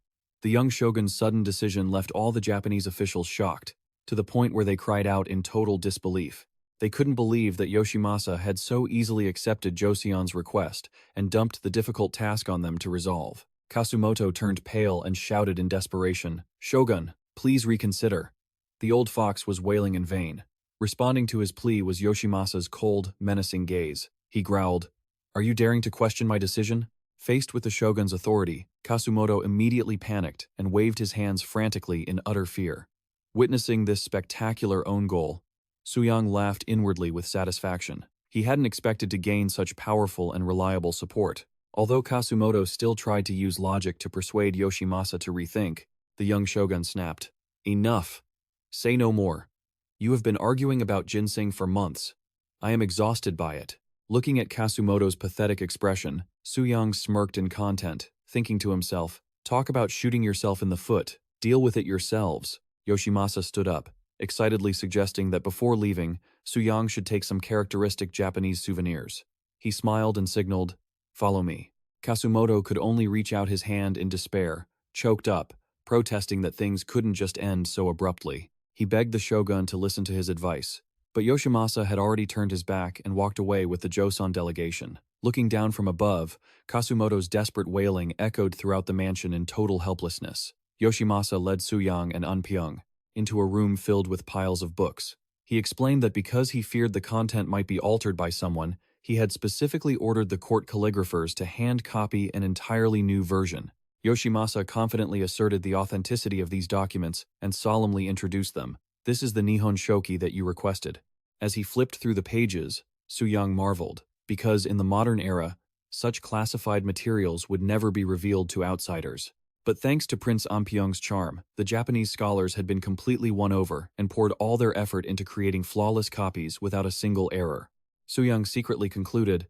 The young shogun's sudden decision left all the Japanese officials shocked, to the point where they cried out in total disbelief. They couldn't believe that Yoshimasa had so easily accepted Joseon's request and dumped the difficult task on them to resolve. Kasumoto turned pale and shouted in desperation, "Shogun, please reconsider." The old fox was wailing in vain. Responding to his plea was Yoshimasa's cold, menacing gaze. He growled, "Are you daring to question my decision?" Faced with the shogun's authority, Kasumoto immediately panicked and waved his hands frantically in utter fear. Witnessing this spectacular own goal, Suyang laughed inwardly with satisfaction. He hadn't expected to gain such powerful and reliable support. Although Kasumoto still tried to use logic to persuade Yoshimasa to rethink, the young shogun snapped, "Enough! Say no more. You have been arguing about ginseng for months. I am exhausted by it." Looking at Kasumoto's pathetic expression, Suyang smirked in content, thinking to himself, "Talk about shooting yourself in the foot. Deal with it yourselves." Yoshimasa stood up, excitedly suggesting that before leaving, Suyang should take some characteristic Japanese souvenirs. He smiled and signaled, "Follow me." Kasumoto could only reach out his hand in despair, choked up, protesting that things couldn't just end so abruptly. He begged the shogun to listen to his advice. But Yoshimasa had already turned his back and walked away with the Joseon delegation. Looking down from above, Kasumoto's desperate wailing echoed throughout the mansion in total helplessness. Yoshimasa led Suyang and Anpyeong into a room filled with piles of books. He explained that because he feared the content might be altered by someone, he had specifically ordered the court calligraphers to hand copy an entirely new version. Yoshimasa confidently asserted the authenticity of these documents and solemnly introduced them. "This is the Nihon Shoki that you requested." As he flipped through the pages, Suyang marveled, because in the modern era, such classified materials would never be revealed to outsiders. But thanks to Prince Anpyeong's charm, the Japanese scholars had been completely won over and poured all their effort into creating flawless copies without a single error. Suyang secretly concluded,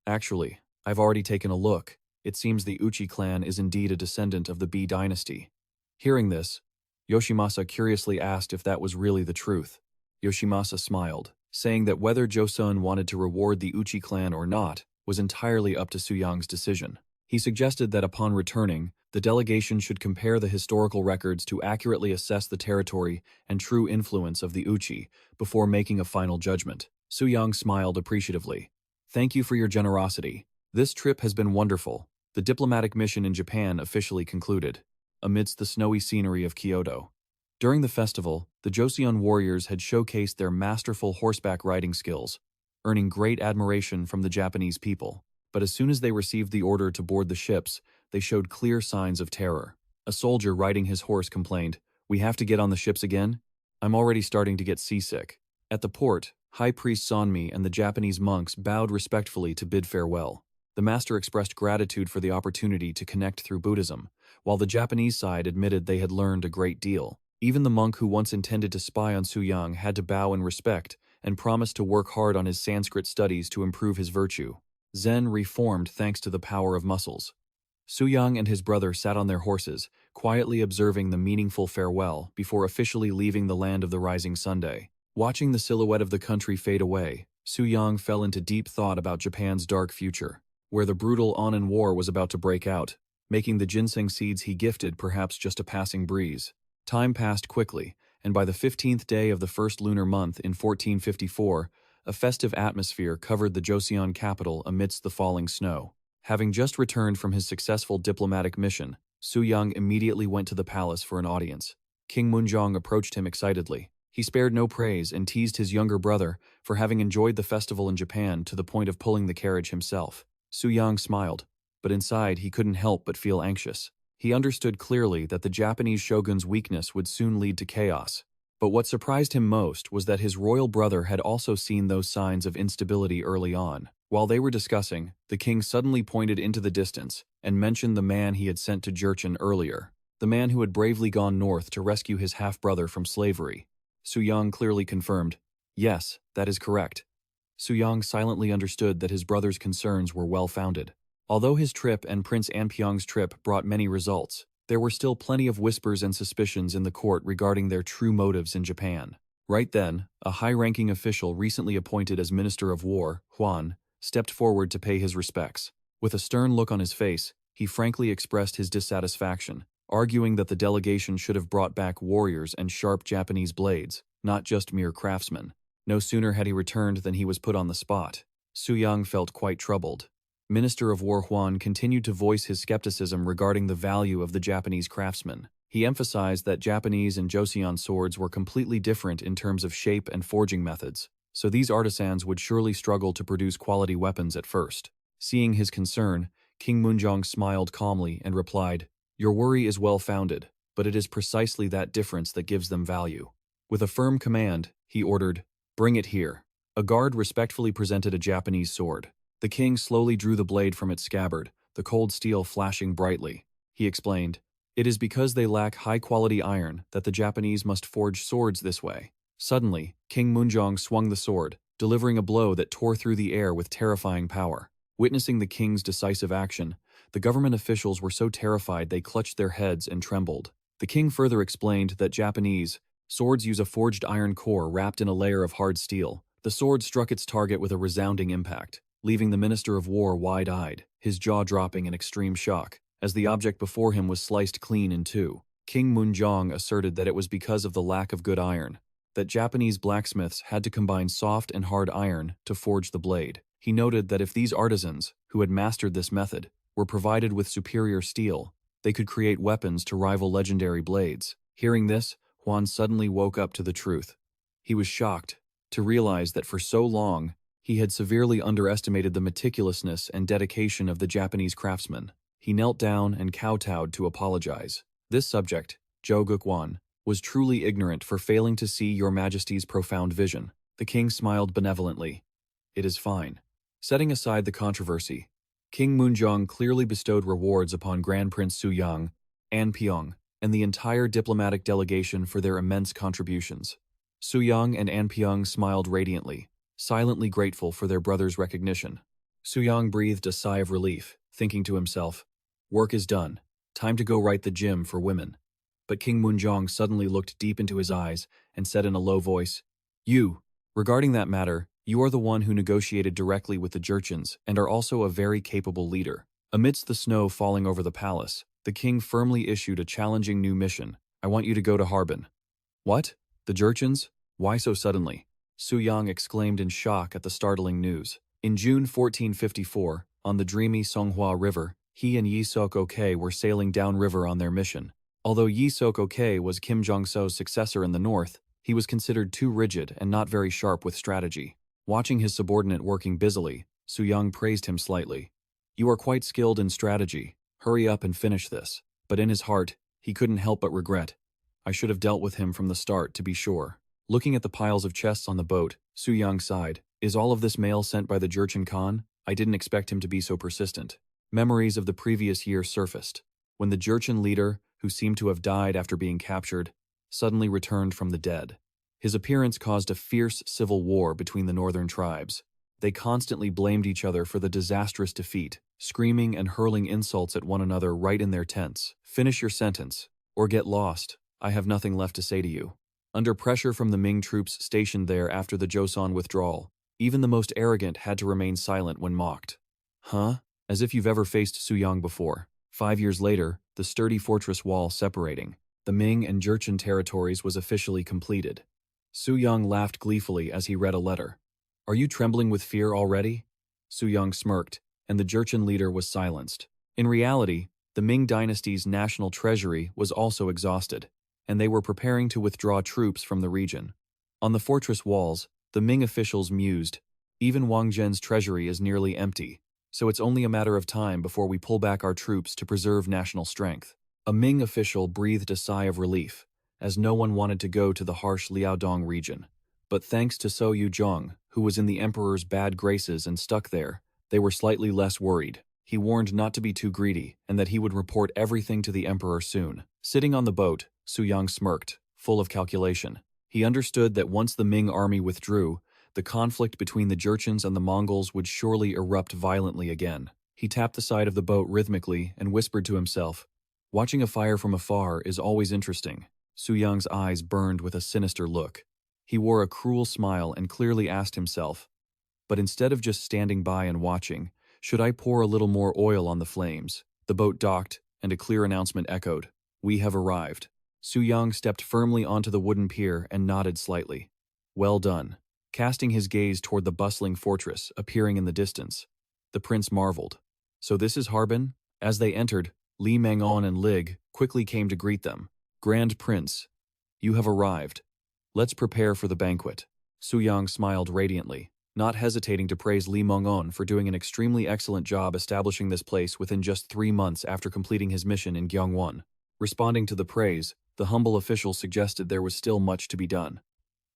"Actually, I've already taken a look. It seems the Uchi clan is indeed a descendant of the B dynasty." Hearing this, Yoshimasa curiously asked if that was really the truth. Yoshimasa smiled, saying that whether Joseon wanted to reward the Uchi clan or not was entirely up to Suyang's decision. He suggested that upon returning, the delegation should compare the historical records to accurately assess the territory and true influence of the Uchi before making a final judgment. Suyang smiled appreciatively. "Thank you for your generosity. This trip has been wonderful." The diplomatic mission in Japan officially concluded, amidst the snowy scenery of Kyoto. During the festival, the Joseon warriors had showcased their masterful horseback riding skills, earning great admiration from the Japanese people. But as soon as they received the order to board the ships, they showed clear signs of terror. A soldier riding his horse complained, "We have to get on the ships again? I'm already starting to get seasick." At the port, High Priest Sonmi and the Japanese monks bowed respectfully to bid farewell. The master expressed gratitude for the opportunity to connect through Buddhism, while the Japanese side admitted they had learned a great deal. Even the monk who once intended to spy on Suyang had to bow in respect and promised to work hard on his Sanskrit studies to improve his virtue. Zen reformed thanks to the power of muscles. Suyang and his brother sat on their horses, quietly observing the meaningful farewell before officially leaving the land of the rising Sunday. Watching the silhouette of the country fade away, Suyang fell into deep thought about Japan's dark future, where the brutal Onin War was about to break out, making the ginseng seeds he gifted perhaps just a passing breeze. Time passed quickly, and by the 15th day of the first lunar month in 1454, a festive atmosphere covered the Joseon capital amidst the falling snow. Having just returned from his successful diplomatic mission, Suyang immediately went to the palace for an audience. King Munjong approached him excitedly. He spared no praise and teased his younger brother for having enjoyed the festival in Japan to the point of pulling the carriage himself. Suyang smiled, but inside he couldn't help but feel anxious. He understood clearly that the Japanese shogun's weakness would soon lead to chaos. But what surprised him most was that his royal brother had also seen those signs of instability early on. While they were discussing, the king suddenly pointed into the distance and mentioned the man he had sent to Jurchen earlier, the man who had bravely gone north to rescue his half-brother from slavery. Suyang clearly confirmed, "Yes, that is correct." Suyang silently understood that his brother's concerns were well-founded. Although his trip and Prince Anpyeong's trip brought many results, there were still plenty of whispers and suspicions in the court regarding their true motives in Japan. Right then, a high-ranking official recently appointed as Minister of War, Hwan, stepped forward to pay his respects. With a stern look on his face, he frankly expressed his dissatisfaction, arguing that the delegation should have brought back warriors and sharp Japanese blades, not just mere craftsmen. No sooner had he returned than he was put on the spot. Suyang felt quite troubled. Minister of War Huan continued to voice his skepticism regarding the value of the Japanese craftsmen. He emphasized that Japanese and Joseon swords were completely different in terms of shape and forging methods, so these artisans would surely struggle to produce quality weapons at first. Seeing his concern, King Munjong smiled calmly and replied, "Your worry is well-founded, but it is precisely that difference that gives them value." With a firm command, he ordered, "Bring it here." A guard respectfully presented a Japanese sword. The king slowly drew the blade from its scabbard, the cold steel flashing brightly. He explained, "It is because they lack high-quality iron that the Japanese must forge swords this way." Suddenly, King Munjong swung the sword, delivering a blow that tore through the air with terrifying power. Witnessing the king's decisive action, the government officials were so terrified they clutched their heads and trembled. The king further explained that Japanese swords use a forged iron core wrapped in a layer of hard steel. The sword struck its target with a resounding impact, leaving the Minister of War wide-eyed, his jaw dropping in extreme shock, as the object before him was sliced clean in two. King Munjong asserted that it was because of the lack of good iron, that Japanese blacksmiths had to combine soft and hard iron to forge the blade. He noted that if these artisans, who had mastered this method, were provided with superior steel, they could create weapons to rival legendary blades. Hearing this, Huan suddenly woke up to the truth. He was shocked to realize that for so long, he had severely underestimated the meticulousness and dedication of the Japanese craftsmen. He knelt down and kowtowed to apologize. "This subject, Zhou Gukwan, was truly ignorant for failing to see your majesty's profound vision." The king smiled benevolently. "It is fine." Setting aside the controversy, King Munjong clearly bestowed rewards upon Grand Prince Suyang, An Pyong, and the entire diplomatic delegation for their immense contributions. Suyang and An Pyong smiled radiantly, silently grateful for their brother's recognition. Suyang breathed a sigh of relief, thinking to himself, "Work is done. Time to go write the gym for women." But King Munjong suddenly looked deep into his eyes and said in a low voice, Regarding that matter, you are the one who negotiated directly with the Jurchens and are also a very capable leader." Amidst the snow falling over the palace, the king firmly issued a challenging new mission. "I want you to go to Harbin." "What? The Jurchens? Why so suddenly?" Suyang exclaimed in shock at the startling news. In June 1454, on the dreamy Songhua River, he and Yi Sok-ok were sailing downriver on their mission. Although Yi Sok-ok was Kim Jong-so's successor in the north, he was considered too rigid and not very sharp with strategy. Watching his subordinate working busily, Suyang praised him slightly. "You are quite skilled in strategy. Hurry up and finish this." But in his heart, he couldn't help but regret. "I should have dealt with him from the start, to be sure." Looking at the piles of chests on the boat, Suyang sighed. "Is all of this mail sent by the Jurchen Khan? I didn't expect him to be so persistent." Memories of the previous year surfaced, when the Jurchen leader, who seemed to have died after being captured, suddenly returned from the dead. His appearance caused a fierce civil war between the northern tribes. They constantly blamed each other for the disastrous defeat, screaming and hurling insults at one another right in their tents. "Finish your sentence, or get lost. I have nothing left to say to you." Under pressure from the Ming troops stationed there after the Joseon withdrawal, even the most arrogant had to remain silent when mocked. "Huh? As if you've ever faced Suyang before." 5 years later, the sturdy fortress wall separating the Ming and Jurchen territories was officially completed. Suyang laughed gleefully as he read a letter. "Are you trembling with fear already?" Suyang smirked, and the Jurchen leader was silenced. In reality, the Ming dynasty's national treasury was also exhausted, and they were preparing to withdraw troops from the region. On the fortress walls, the Ming officials mused, "Even Wang Zhen's treasury is nearly empty, so it's only a matter of time before we pull back our troops to preserve national strength." A Ming official breathed a sigh of relief, as no one wanted to go to the harsh Liaodong region. But thanks to So Yu-jong, who was in the emperor's bad graces and stuck there, they were slightly less worried. He warned not to be too greedy, and that he would report everything to the emperor soon. Sitting on the boat, Suyang smirked, full of calculation. He understood that once the Ming army withdrew, the conflict between the Jurchens and the Mongols would surely erupt violently again. He tapped the side of the boat rhythmically and whispered to himself, "Watching a fire from afar is always interesting." Suyang's eyes burned with a sinister look. He wore a cruel smile and clearly asked himself, but instead of just standing by and watching, Should I pour a little more oil on the flames? The boat docked, and a clear announcement echoed. We have arrived. Suyang stepped firmly onto the wooden pier and nodded slightly. Well done. Casting his gaze toward the bustling fortress appearing in the distance, the prince marveled. So this is Harbin? As they entered, Li Mangon and Lig quickly came to greet them. Grand Prince, you have arrived. Let's prepare for the banquet. Suyang smiled radiantly, not hesitating to praise Li Mangon for doing an extremely excellent job establishing this place within just 3 months after completing his mission in Gyeongwon. Responding to the praise, the humble official suggested there was still much to be done.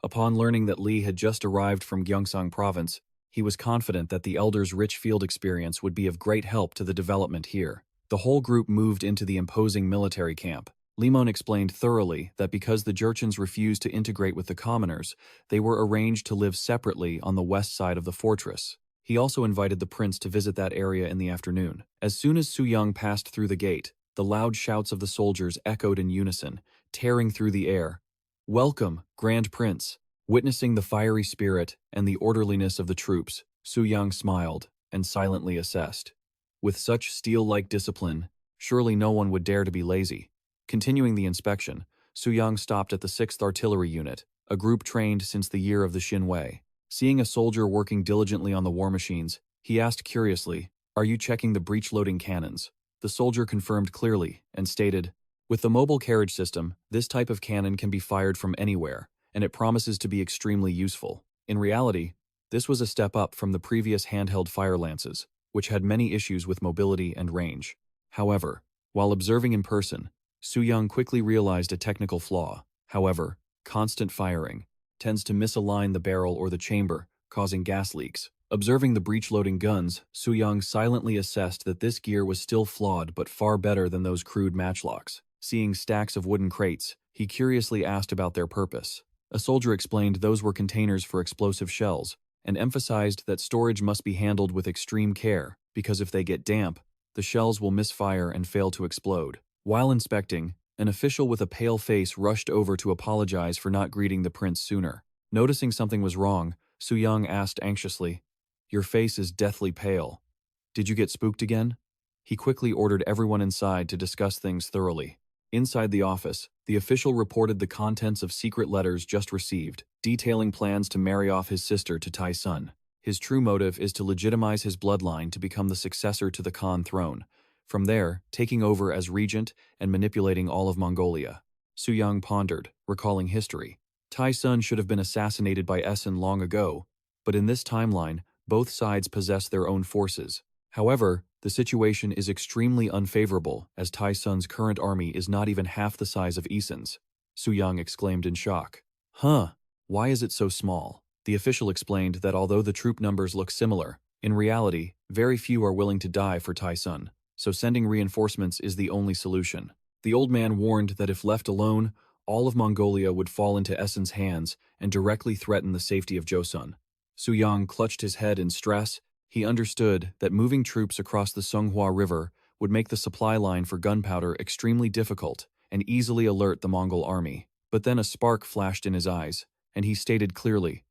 Upon learning that Li had just arrived from Gyeongsang province, he was confident that the elder's rich field experience would be of great help to the development here. The whole group moved into the imposing military camp. Limon explained thoroughly that because the Jurchens refused to integrate with the commoners, they were arranged to live separately on the west side of the fortress. He also invited the prince to visit that area in the afternoon. As soon as Suyang passed through the gate, the loud shouts of the soldiers echoed in unison, tearing through the air. Welcome, Grand Prince! Witnessing the fiery spirit and the orderliness of the troops, Suyang smiled and silently assessed. With such steel-like discipline, surely no one would dare to be lazy. Continuing the inspection, Suyang stopped at the 6th Artillery Unit, a group trained since the year of the Xinwei. Seeing a soldier working diligently on the war machines, he asked curiously, "Are you checking the breech-loading cannons?" The soldier confirmed clearly and stated, "With the mobile carriage system, this type of cannon can be fired from anywhere, and it promises to be extremely useful." In reality, this was a step up from the previous handheld fire lances, which had many issues with mobility and range. However, while observing in person, Suyang quickly realized a technical flaw. However, constant firing tends to misalign the barrel or the chamber, causing gas leaks. Observing the breech-loading guns, Suyang silently assessed that this gear was still flawed but far better than those crude matchlocks. Seeing stacks of wooden crates, he curiously asked about their purpose. A soldier explained those were containers for explosive shells, and emphasized that storage must be handled with extreme care, because if they get damp, the shells will misfire and fail to explode. While inspecting, an official with a pale face rushed over to apologize for not greeting the prince sooner. Noticing something was wrong, Suyang asked anxiously, "Your face is deathly pale. Did you get spooked again?" He quickly ordered everyone inside to discuss things thoroughly. Inside the office, the official reported the contents of secret letters just received, detailing plans to marry off his sister to Tai Sun. His true motive is to legitimize his bloodline to become the successor to the Khan throne, from there taking over as regent and manipulating all of Mongolia. Suyang pondered, recalling history. Tai Sun should have been assassinated by Essen long ago, but in this timeline, both sides possess their own forces. However, the situation is extremely unfavorable as Tai Sun's current army is not even half the size of Essen's. Suyang exclaimed in shock. "Huh, why is it so small?" The official explained that although the troop numbers look similar, in reality, very few are willing to die for Tai Sun, so sending reinforcements is the only solution. The old man warned that if left alone, all of Mongolia would fall into Essen's hands and directly threaten the safety of Joseon. Suyang clutched his head in stress. He understood that moving troops across the Songhua River would make the supply line for gunpowder extremely difficult and easily alert the Mongol army. But then a spark flashed in his eyes, and he stated clearly,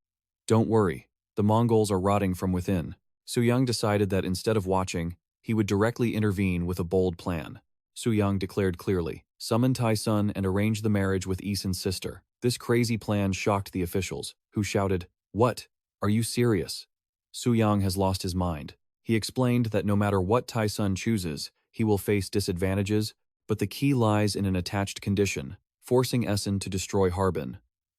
"Don't worry, the Mongols are rotting from within." Suyang decided that instead of watching, he would directly intervene with a bold plan. Suyang declared clearly, "Summon Tai Sun and arrange the marriage with Isen's sister." This crazy plan shocked the officials, who shouted, "What? Are you serious?" Suyang has lost his mind. He explained that no matter what Tai Sun chooses, he will face disadvantages, but the key lies in an attached condition, forcing Essen to destroy Harbin.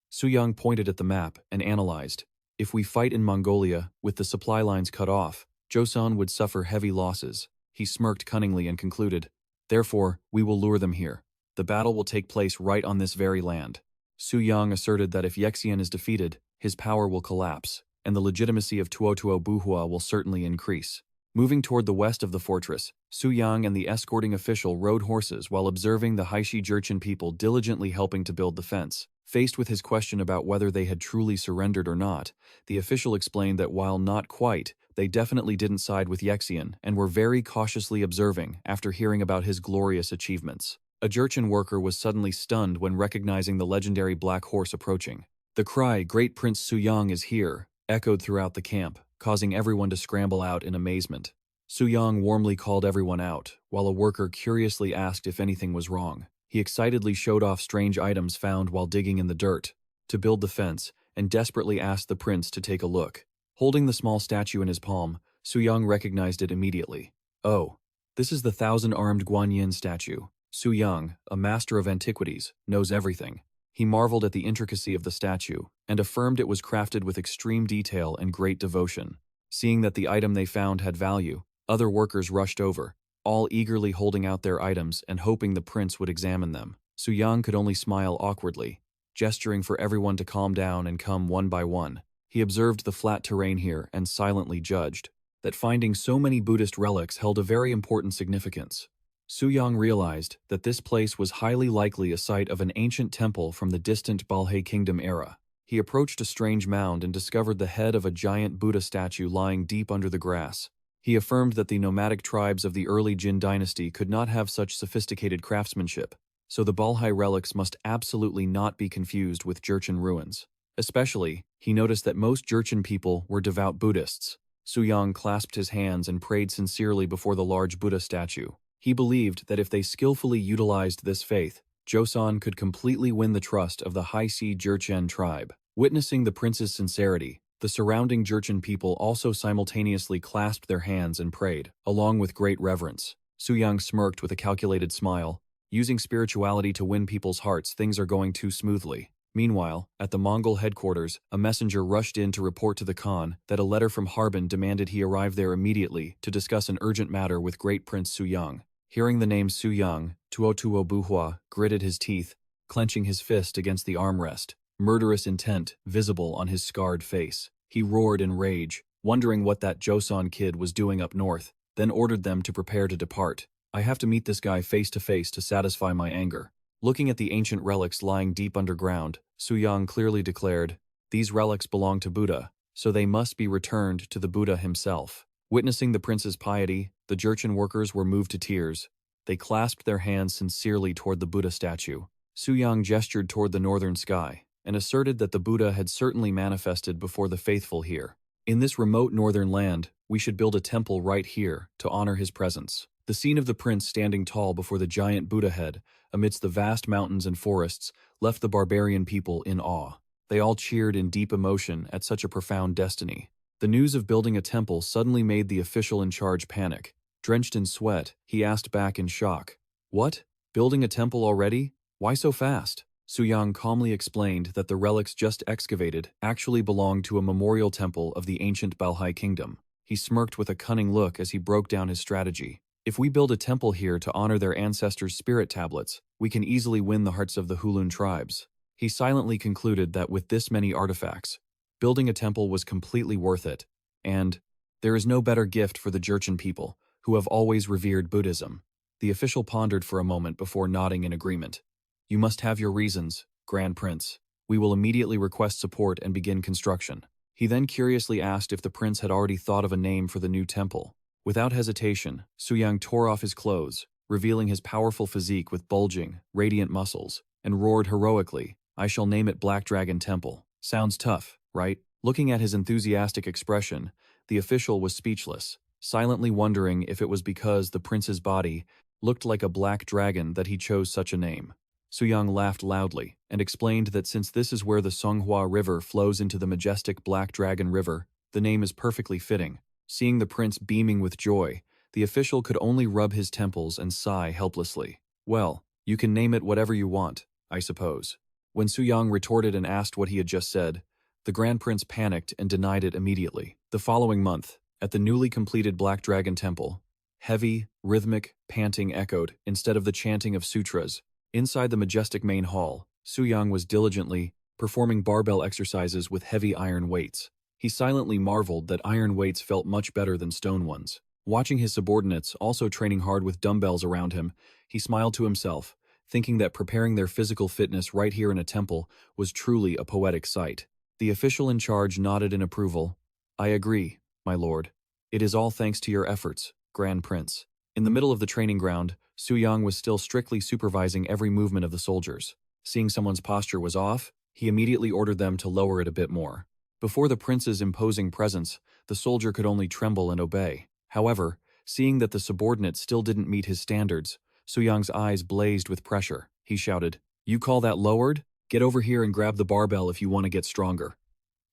Suyang pointed at the map and analyzed, "If we fight in Mongolia, with the supply lines cut off, Joseon would suffer heavy losses." He smirked cunningly and concluded, "Therefore, we will lure them here. The battle will take place right on this very land." Suyang asserted that if Yexian is defeated, his power will collapse, and the legitimacy of Tuotuo Buhua will certainly increase. Moving toward the west of the fortress, Suyang and the escorting official rode horses while observing the Haishi Jurchen people diligently helping to build the fence. Faced with his question about whether they had truly surrendered or not, the official explained that while not quite, they definitely didn't side with Yexian and were very cautiously observing after hearing about his glorious achievements. A Jurchen worker was suddenly stunned when recognizing the legendary black horse approaching. The cry, "Great Prince Suyang is here," echoed throughout the camp, causing everyone to scramble out in amazement. Suyang warmly called everyone out, while a worker curiously asked if anything was wrong. He excitedly showed off strange items found while digging in the dirt to build the fence, and desperately asked the prince to take a look. Holding the small statue in his palm, Suyang recognized it immediately. Oh, this is the 1,000-armed Guanyin statue. Suyang, a master of antiquities, knows everything. He marveled at the intricacy of the statue and affirmed it was crafted with extreme detail and great devotion. Seeing that the item they found had value, other workers rushed over, all eagerly holding out their items and hoping the prince would examine them. Suyang could only smile awkwardly, gesturing for everyone to calm down and come one by one. He observed the flat terrain here and silently judged that finding so many Buddhist relics held a very important significance. Suyang realized that this place was highly likely a site of an ancient temple from the distant Balhae Kingdom era. He approached a strange mound and discovered the head of a giant Buddha statue lying deep under the grass. He affirmed that the nomadic tribes of the early Jin dynasty could not have such sophisticated craftsmanship, so the Balhae relics must absolutely not be confused with Jurchen ruins. Especially, he noticed that most Jurchen people were devout Buddhists. Suyang clasped his hands and prayed sincerely before the large Buddha statue. He believed that if they skillfully utilized this faith, Joseon could completely win the trust of the High-Sea Jurchen tribe. Witnessing the prince's sincerity, the surrounding Jurchen people also simultaneously clasped their hands and prayed, along with great reverence. Suyang smirked with a calculated smile. Using spirituality to win people's hearts, things are going too smoothly. Meanwhile, at the Mongol headquarters, a messenger rushed in to report to the Khan that a letter from Harbin demanded he arrive there immediately to discuss an urgent matter with Great Prince Suyang. Hearing the name Suyang, Tuo Buhua gritted his teeth, clenching his fist against the armrest, murderous intent visible on his scarred face. He roared in rage, wondering what that Joseon kid was doing up north, then ordered them to prepare to depart. I have to meet this guy face to satisfy my anger. Looking at the ancient relics lying deep underground, Suyang clearly declared, these relics belong to Buddha, so they must be returned to the Buddha himself. Witnessing the prince's piety, the Jurchen workers were moved to tears. They clasped their hands sincerely toward the Buddha statue. Suyang gestured toward the northern sky and asserted that the Buddha had certainly manifested before the faithful here. In this remote northern land, we should build a temple right here to honor his presence. The scene of the prince standing tall before the giant Buddha head, amidst the vast mountains and forests, left the barbarian people in awe. They all cheered in deep emotion at such a profound destiny. The news of building a temple suddenly made the official in charge panic. Drenched in sweat, he asked back in shock, "What? Building a temple already? Why so fast?" Suyang calmly explained that the relics just excavated actually belonged to a memorial temple of the ancient Balhae kingdom. He smirked with a cunning look as he broke down his strategy. If we build a temple here to honor their ancestors' spirit tablets, we can easily win the hearts of the Hulun tribes. He silently concluded that with this many artifacts, building a temple was completely worth it, and there is no better gift for the Jurchen people, who have always revered Buddhism. The official pondered for a moment before nodding in agreement. You must have your reasons, Grand Prince. We will immediately request support and begin construction. He then curiously asked if the prince had already thought of a name for the new temple. Without hesitation, Suyang tore off his clothes, revealing his powerful physique with bulging, radiant muscles, and roared heroically, I shall name it Black Dragon Temple. Sounds tough, right? Looking at his enthusiastic expression, the official was speechless, silently wondering if it was because the prince's body looked like a black dragon that he chose such a name. Suyang laughed loudly and explained that since this is where the Songhua River flows into the majestic Black Dragon River, the name is perfectly fitting. Seeing the prince beaming with joy, the official could only rub his temples and sigh helplessly. Well, you can name it whatever you want, I suppose. When Suyang retorted and asked what he had just said, the Grand Prince panicked and denied it immediately. The following month, at the newly completed Black Dragon Temple, heavy, rhythmic panting echoed instead of the chanting of sutras. Inside the majestic main hall, Suyang was diligently performing barbell exercises with heavy iron weights. He silently marveled that iron weights felt much better than stone ones. Watching his subordinates also training hard with dumbbells around him, he smiled to himself, thinking that preparing their physical fitness right here in a temple was truly a poetic sight. The official in charge nodded in approval. I agree, my lord. It is all thanks to your efforts, Grand Prince. In the middle of the training ground, Suyang was still strictly supervising every movement of the soldiers. Seeing someone's posture was off, he immediately ordered them to lower it a bit more. Before the prince's imposing presence, the soldier could only tremble and obey. However, Seeing that the subordinates still didn't meet his standards, Suyang's eyes blazed with pressure. He shouted, "You call that lowered? Get over here and grab the barbell if you want to get stronger."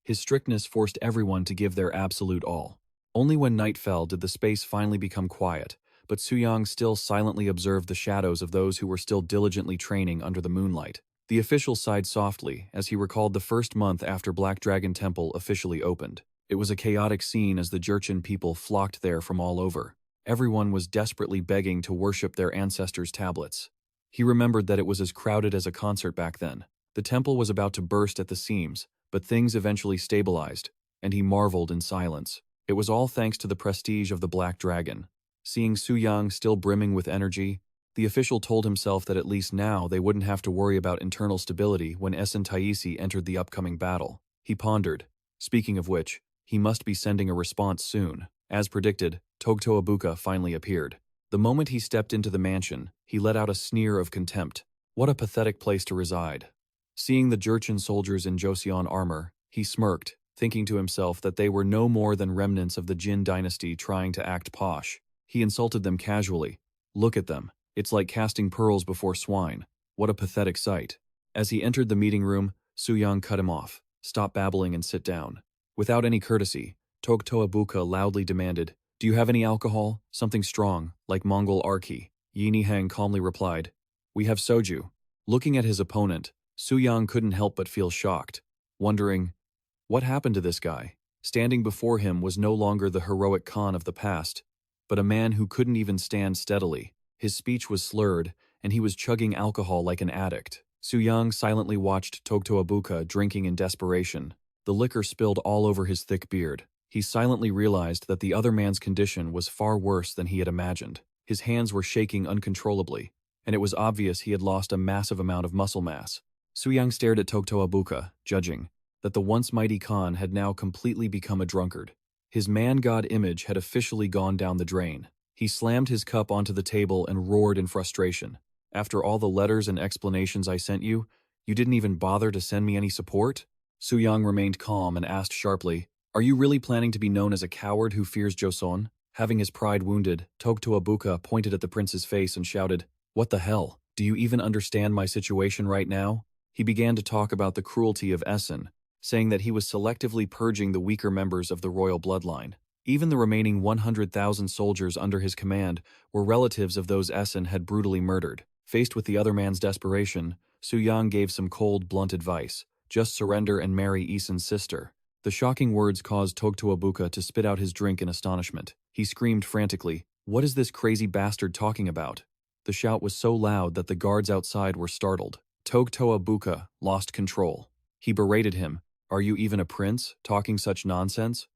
His strictness forced everyone to give their absolute all. Only when night fell did the space finally become quiet, but Suyang still silently observed the shadows of those who were still diligently training under the moonlight. The official sighed softly as he recalled the first month after Black Dragon Temple officially opened. It was a chaotic scene as the Jurchen people flocked there from all over. Everyone was desperately begging to worship their ancestors' tablets. He remembered that it was as crowded as a concert back then. The temple was about to burst at the seams, but things eventually stabilized, and he marveled in silence. It was all thanks to the prestige of the Black Dragon. Seeing Suyang still brimming with energy, the official told himself that at least now they wouldn't have to worry about internal stability when Essen Taisi entered the upcoming battle. He pondered. Speaking of which, he must be sending a response soon. As predicted, Togto Ibuka finally appeared. The moment he stepped into the mansion, he let out a sneer of contempt. What a pathetic place to reside. Seeing the Jurchen soldiers in Joseon armor, he smirked, thinking to himself that they were no more than remnants of the Jin dynasty trying to act posh. He insulted them casually. Look at them. It's like casting pearls before swine. What a pathetic sight. As he entered the meeting room, Suyang cut him off. Stop babbling and sit down. Without any courtesy, Togto Ibuka loudly demanded, "Do you have any alcohol? Something strong, like Mongol Arki." Yi Nihang calmly replied, "We have soju." Looking at his opponent, Suyang couldn't help but feel shocked, wondering, what happened to this guy? Standing before him was no longer the heroic Khan of the past, but a man who couldn't even stand steadily. His speech was slurred, and he was chugging alcohol like an addict. Suyang silently watched Togto Ibuka drinking in desperation. The liquor spilled all over his thick beard. He silently realized that the other man's condition was far worse than he had imagined. His hands were shaking uncontrollably, and it was obvious he had lost a massive amount of muscle mass. Suyang stared at Togto Ibuka, judging that the once mighty Khan had now completely become a drunkard. His man-god image had officially gone down the drain. He slammed his cup onto the table and roared in frustration. "After all the letters and explanations I sent you, you didn't even bother to send me any support?" Suyang remained calm and asked sharply, "Are you really planning to be known as a coward who fears Joseon?" Having his pride wounded, Togto Ibuka pointed at the prince's face and shouted, "What the hell? Do you even understand my situation right now?" He began to talk about the cruelty of Essen, saying that he was selectively purging the weaker members of the royal bloodline. Even the remaining 100,000 soldiers under his command were relatives of those Essen had brutally murdered. Faced with the other man's desperation, Suyang gave some cold, blunt advice. Just surrender and marry Issen's sister. The shocking words caused Togto Ibuka to spit out his drink in astonishment. He screamed frantically, "What is this crazy bastard talking about?" The shout was so loud that the guards outside were startled. Togto Ibuka lost control. He berated him, "Are you even a prince, talking such nonsense?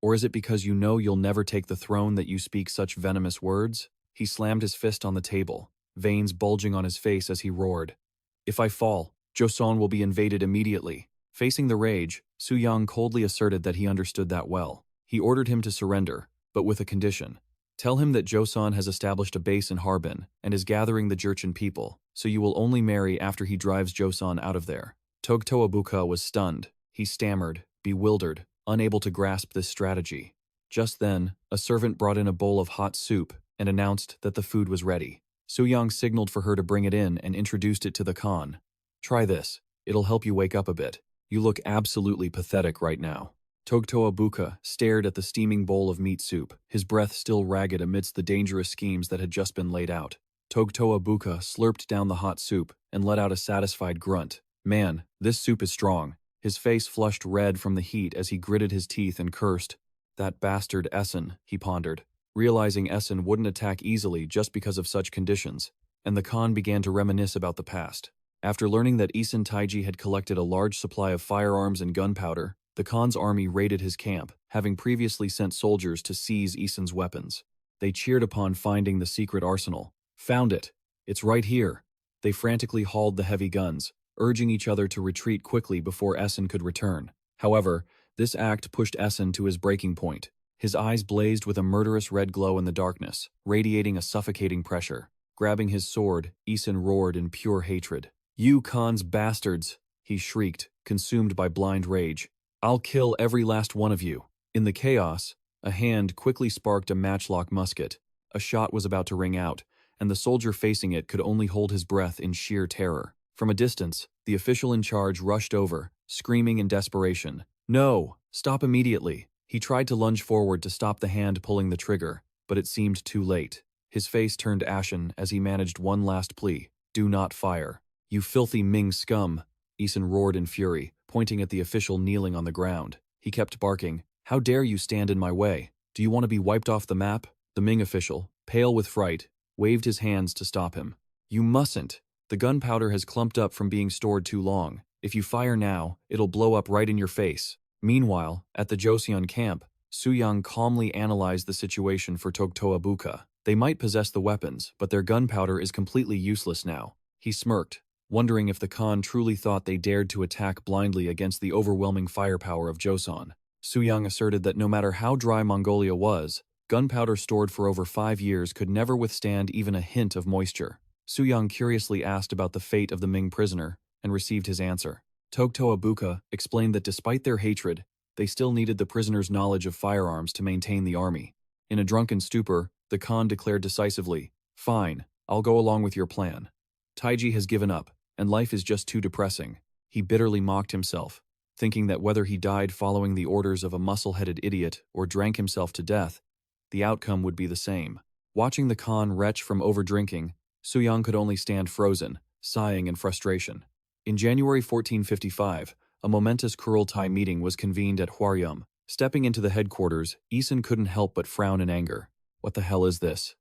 Or is it because you know you'll never take the throne that you speak such venomous words?" He slammed his fist on the table, veins bulging on his face as he roared, "If I fall, Joseon will be invaded immediately." Facing the rage, Suyang coldly asserted that he understood that well. He ordered him to surrender, but with a condition. "Tell him that Joseon has established a base in Harbin and is gathering the Jurchen people, so you will only marry after he drives Joseon out of there." Togto Ibuka was stunned. He stammered, bewildered, unable to grasp this strategy. Just then, a servant brought in a bowl of hot soup and announced that the food was ready. Suyang signaled for her to bring it in and introduced it to the Khan. "Try this. It'll help you wake up a bit. You look absolutely pathetic right now." Togto Ibuka stared at the steaming bowl of meat soup, his breath still ragged amidst the dangerous schemes that had just been laid out. Togto Ibuka slurped down the hot soup and let out a satisfied grunt. "Man, this soup is strong." His face flushed red from the heat as he gritted his teeth and cursed. "That bastard Essen," he pondered, realizing Essen wouldn't attack easily just because of such conditions, and the Khan began to reminisce about the past. After learning that Isen Taiji had collected a large supply of firearms and gunpowder, the Khan's army raided his camp, having previously sent soldiers to seize Isen's weapons. They cheered upon finding the secret arsenal. "Found it! It's right here!" They frantically hauled the heavy guns, urging each other to retreat quickly before Essen could return. However, this act pushed Essen to his breaking point. His eyes blazed with a murderous red glow in the darkness, radiating a suffocating pressure. Grabbing his sword, Isen roared in pure hatred. "You Khan's bastards!" he shrieked, consumed by blind rage. "I'll kill every last one of you." In the chaos, a hand quickly sparked a matchlock musket, A shot was about to ring out, and the soldier facing it could only hold his breath in sheer terror. From a distance, the official in charge rushed over, screaming in desperation, "No! Stop immediately!" He tried to lunge forward to stop the hand pulling the trigger, but it seemed too late. His face turned ashen as he managed one last plea, "Do not fire." "You filthy Ming scum!" Eason roared in fury, pointing at the official kneeling on the ground. He kept barking, "How dare you stand in my way? Do you want to be wiped off the map?" The Ming official, pale with fright, waved his hands to stop him. "You mustn't. The gunpowder has clumped up from being stored too long. If you fire now, it'll blow up right in your face." Meanwhile, at the Joseon camp, Suyang calmly analyzed the situation for Togtoabuka. They might possess the weapons, but their gunpowder is completely useless now. He smirked, wondering if the Khan truly thought they dared to attack blindly against the overwhelming firepower of Joseon. Suyang asserted that no matter how dry Mongolia was, gunpowder stored for over 5 years could never withstand even a hint of moisture. Suyang curiously asked about the fate of the Ming prisoner, and received his answer. Togtoabuka explained that despite their hatred, they still needed the prisoner's knowledge of firearms to maintain the army. In a drunken stupor, the Khan declared decisively, "Fine, I'll go along with your plan. Taiji has given up, and life is just too depressing." He bitterly mocked himself, thinking that whether he died following the orders of a muscle-headed idiot or drank himself to death, the outcome would be the same. Watching the Khan retch from overdrinking, Suyang could only stand frozen, sighing in frustration. In January 1455, a momentous Kurultai meeting was convened at Hwaryum. Stepping into the headquarters, Eason couldn't help but frown in anger. "What the hell is this?"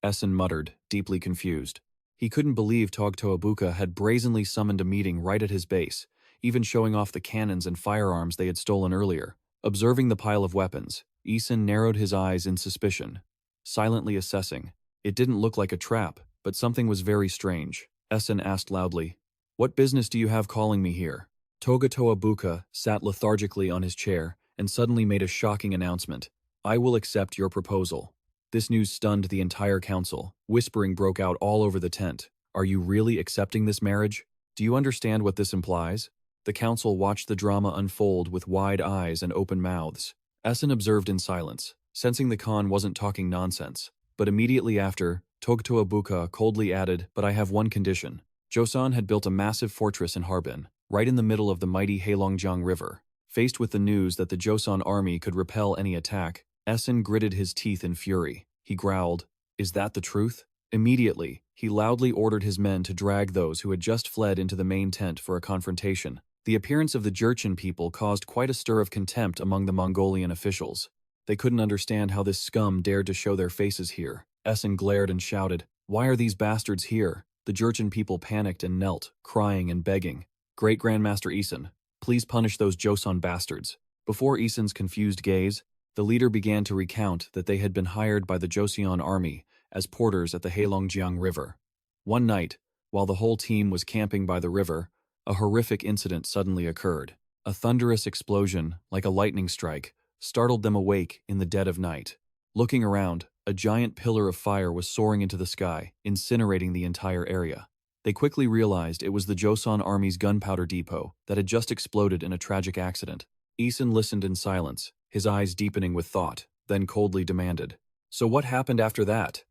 Essen muttered, deeply confused. He couldn't believe Togtoabuka had brazenly summoned a meeting right at his base, even showing off the cannons and firearms they had stolen earlier. Observing the pile of weapons, Eason narrowed his eyes in suspicion, silently assessing. It didn't look like a trap, but something was very strange. Essen asked loudly, "What business do you have calling me here?" Togtoabuka sat lethargically on his chair and suddenly made a shocking announcement. "I will accept your proposal." This news stunned the entire council. Whispering broke out all over the tent. "Are you really accepting this marriage? Do you understand what this implies?" The council watched the drama unfold with wide eyes and open mouths. Essen observed in silence, sensing the Khan wasn't talking nonsense. But immediately after, Togtoabuka coldly added, "But I have one condition." Joseon had built a massive fortress in Harbin, right in the middle of the mighty Heilongjiang River. Faced with the news that the Joseon army could repel any attack, Essen gritted his teeth in fury. He growled, "Is that the truth?" Immediately, he loudly ordered his men to drag those who had just fled into the main tent for a confrontation. The appearance of the Jurchen people caused quite a stir of contempt among the Mongolian officials. They couldn't understand how this scum dared to show their faces here. Essen glared and shouted, "Why are these bastards here?" The Jurchen people panicked and knelt, crying and begging. "Great Grandmaster Eason, please punish those Joseon bastards." Before Eason's confused gaze, the leader began to recount that they had been hired by the Joseon army as porters at the Heilongjiang River. One night, while the whole team was camping by the river, a horrific incident suddenly occurred. A thunderous explosion, like a lightning strike, startled them awake in the dead of night. Looking around, a giant pillar of fire was soaring into the sky, incinerating the entire area. They quickly realized it was the Joseon army's gunpowder depot that had just exploded in a tragic accident. Eason listened in silence, his eyes deepening with thought, then coldly demanded, "So what happened after that?"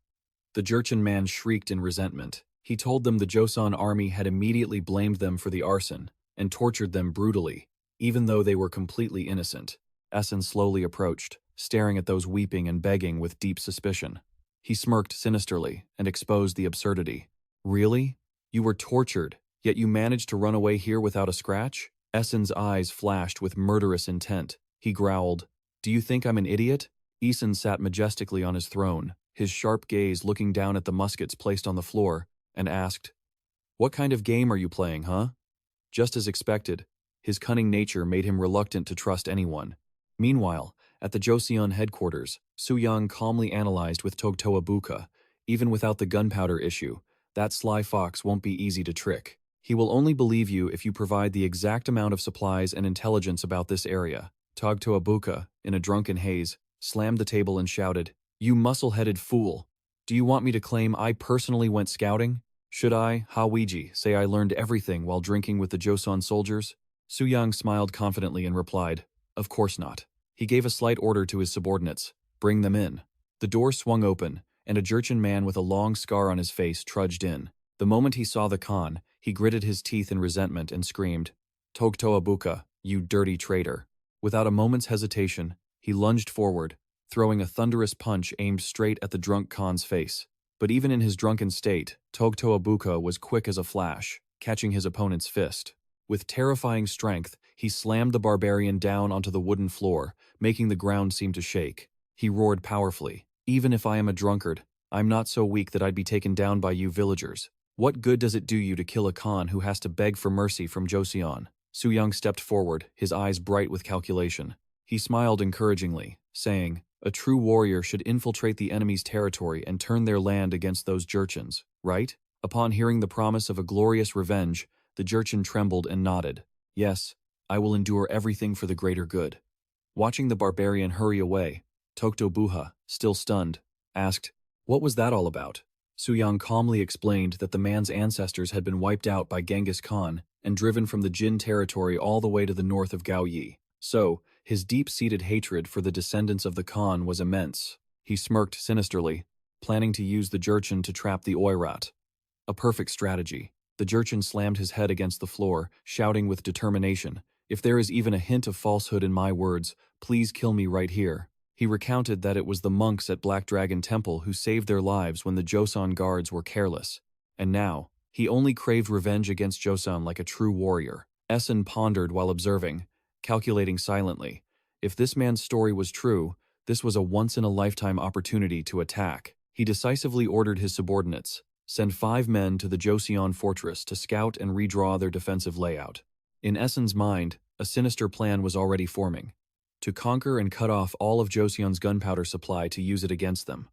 The Jurchen man shrieked in resentment. He told them the Joseon army had immediately blamed them for the arson and tortured them brutally, even though they were completely innocent. Essen slowly approached, staring at those weeping and begging with deep suspicion. He smirked sinisterly and exposed the absurdity. "Really? You were tortured, yet you managed to run away here without a scratch?" Essen's eyes flashed with murderous intent. He growled, "Do you think I'm an idiot?" Eason sat majestically on his throne, his sharp gaze looking down at the muskets placed on the floor, and asked, "What kind of game are you playing, huh?" Just as expected, his cunning nature made him reluctant to trust anyone. Meanwhile, at the Joseon headquarters, Suyang calmly analyzed with Togtoabuka, "Even without the gunpowder issue, that sly fox won't be easy to trick. He will only believe you if you provide the exact amount of supplies and intelligence about this area." Togtoabuka, in a drunken haze, slammed the table and shouted, "You muscle-headed fool! Do you want me to claim I personally went scouting? Should I, Hawiji, say I learned everything while drinking with the Joseon soldiers?" Suyang smiled confidently and replied, "Of course not." He gave a slight order to his subordinates, "Bring them in." The door swung open, and a Jurchen man with a long scar on his face trudged in. The moment he saw the Khan, he gritted his teeth in resentment and screamed, "Togtoabuka, you dirty traitor." Without a moment's hesitation, he lunged forward, throwing a thunderous punch aimed straight at the drunk Khan's face. But even in his drunken state, Togtoabuka was quick as a flash, catching his opponent's fist. With terrifying strength, he slammed the barbarian down onto the wooden floor, making the ground seem to shake. He roared powerfully, "Even if I am a drunkard, I'm not so weak that I'd be taken down by you villagers. What good does it do you to kill a Khan who has to beg for mercy from Joseon?" Suyang stepped forward, his eyes bright with calculation. He smiled encouragingly, saying, "A true warrior should infiltrate the enemy's territory and turn their land against those Jurchens, right?" Upon hearing the promise of a glorious revenge, the Jurchen trembled and nodded. "Yes, I will endure everything for the greater good." Watching the barbarian hurry away, Togtobuha, still stunned, asked, "What was that all about?" Suyang calmly explained that the man's ancestors had been wiped out by Genghis Khan and driven from the Jin territory all the way to the north of Gaoyi. So, his deep-seated hatred for the descendants of the Khan was immense. He smirked sinisterly, planning to use the Jurchen to trap the Oirat. A perfect strategy. The Jurchen slammed his head against the floor, shouting with determination, "If there is even a hint of falsehood in my words, please kill me right here." He recounted that it was the monks at Black Dragon Temple who saved their lives when the Joseon guards were careless. And now, he only craved revenge against Joseon like a true warrior. Essen pondered while observing, calculating silently. If this man's story was true, this was a once-in-a-lifetime opportunity to attack. He decisively ordered his subordinates, "Send 5 men to the Joseon fortress to scout and redraw their defensive layout." In Essen's mind, a sinister plan was already forming. To conquer and cut off all of Joseon's gunpowder supply to use it against them.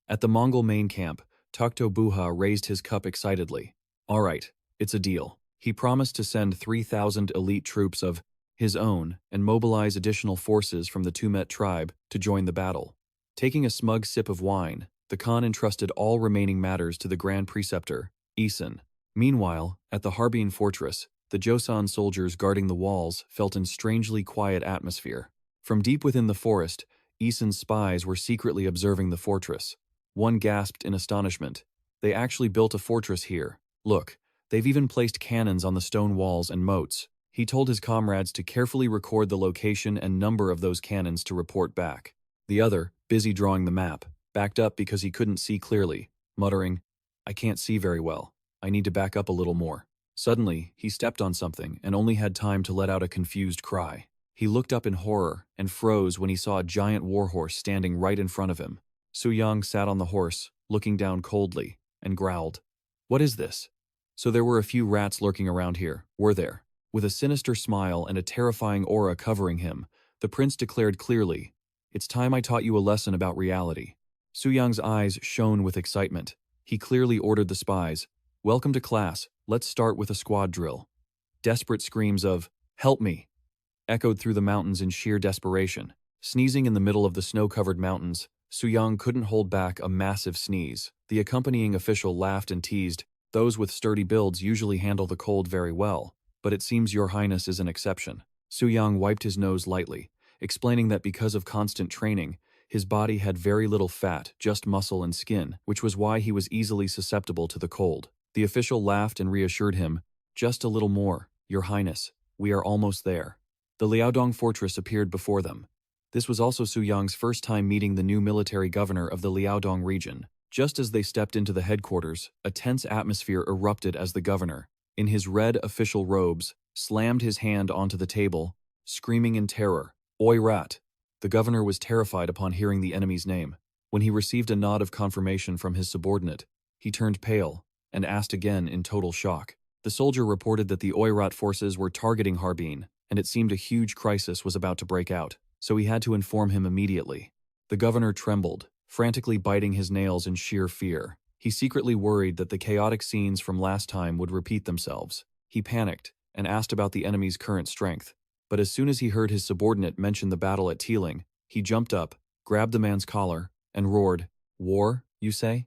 At the Mongol main camp, Togtobuha raised his cup excitedly. "All right, it's a deal." He promised to send 3,000 elite troops of his own and mobilize additional forces from the Tumet tribe to join the battle. Taking a smug sip of wine, the Khan entrusted all remaining matters to the Grand Preceptor, Isin. Meanwhile, at the Harbin fortress, the Joseon soldiers guarding the walls felt a strangely quiet atmosphere. From deep within the forest, Isin's spies were secretly observing the fortress. One gasped in astonishment. "They actually built a fortress here. Look, they've even placed cannons on the stone walls and moats." He told his comrades to carefully record the location and number of those cannons to report back. The other, busy drawing the map, backed up because he couldn't see clearly, muttering, "I can't see very well. I need to back up a little more." Suddenly, he stepped on something and only had time to let out a confused cry. He looked up in horror and froze when he saw a giant warhorse standing right in front of him. Suyang sat on the horse, looking down coldly, and growled, "What is this?" So there were a few rats lurking around here, were there? With a sinister smile and a terrifying aura covering him, the prince declared clearly, "It's time I taught you a lesson about reality." Suyang's eyes shone with excitement. He clearly ordered the spies, "Welcome to class, let's start with a squad drill." Desperate screams of, "Help me!" echoed through the mountains in sheer desperation. Sneezing in the middle of the snow-covered mountains, Suyang couldn't hold back a massive sneeze. The accompanying official laughed and teased, "Those with sturdy builds usually handle the cold very well, but it seems your highness is an exception." Suyang wiped his nose lightly, explaining that because of constant training, his body had very little fat, just muscle and skin, which was why he was easily susceptible to the cold. The official laughed and reassured him, "Just a little more, your highness. We are almost there." The Liaodong fortress appeared before them. This was also Suyang's first time meeting the new military governor of the Liaodong region. Just as they stepped into the headquarters, a tense atmosphere erupted as the governor, in his red official robes, slammed his hand onto the table, screaming in terror, "Oi rat!" The governor was terrified upon hearing the enemy's name. When he received a nod of confirmation from his subordinate, he turned pale and asked again in total shock. The soldier reported that the Oirat forces were targeting Harbin, and it seemed a huge crisis was about to break out, so he had to inform him immediately. The governor trembled, frantically biting his nails in sheer fear. He secretly worried that the chaotic scenes from last time would repeat themselves. He panicked and asked about the enemy's current strength. But as soon as he heard his subordinate mention the battle at Teeling, he jumped up, grabbed the man's collar, and roared, "War, you say?"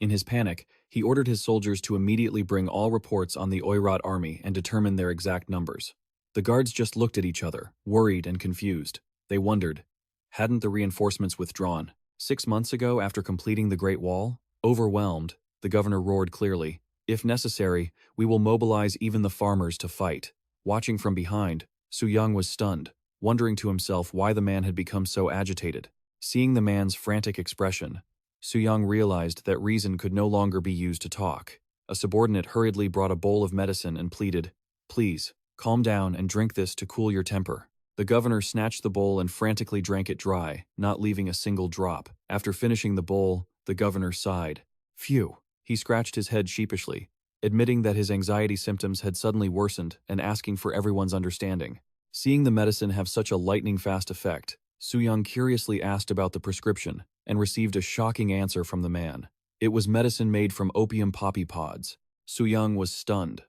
In his panic, he ordered his soldiers to immediately bring all reports on the Oirat army and determine their exact numbers. The guards just looked at each other, worried and confused. They wondered, hadn't the reinforcements withdrawn? 6 months ago, after completing the Great Wall? Overwhelmed, the governor roared clearly. If necessary, we will mobilize even the farmers to fight. Watching from behind, Suyang was stunned, wondering to himself why the man had become so agitated. Seeing the man's frantic expression, Suyang realized that reason could no longer be used to talk. A subordinate hurriedly brought a bowl of medicine and pleaded, "Please, calm down and drink this to cool your temper." The governor snatched the bowl and frantically drank it dry, not leaving a single drop. After finishing the bowl, the governor sighed. Phew. He scratched his head sheepishly, admitting that his anxiety symptoms had suddenly worsened and asking for everyone's understanding. Seeing the medicine have such a lightning-fast effect, Suyang curiously asked about the prescription and received a shocking answer from the man. It was medicine made from opium poppy pods. Suyang was stunned.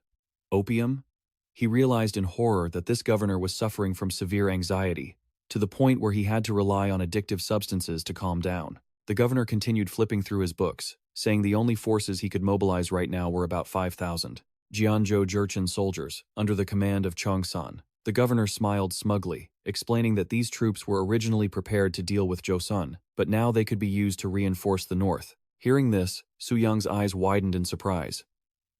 Opium? He realized in horror that this governor was suffering from severe anxiety, to the point where he had to rely on addictive substances to calm down. The governor continued flipping through his books, saying the only forces he could mobilize right now were about 5,000 Jeonjo Jurchen soldiers, under the command of Cheongsan. The governor smiled smugly, explaining that these troops were originally prepared to deal with Joseon, but now they could be used to reinforce the north. Hearing this, Suyang's eyes widened in surprise.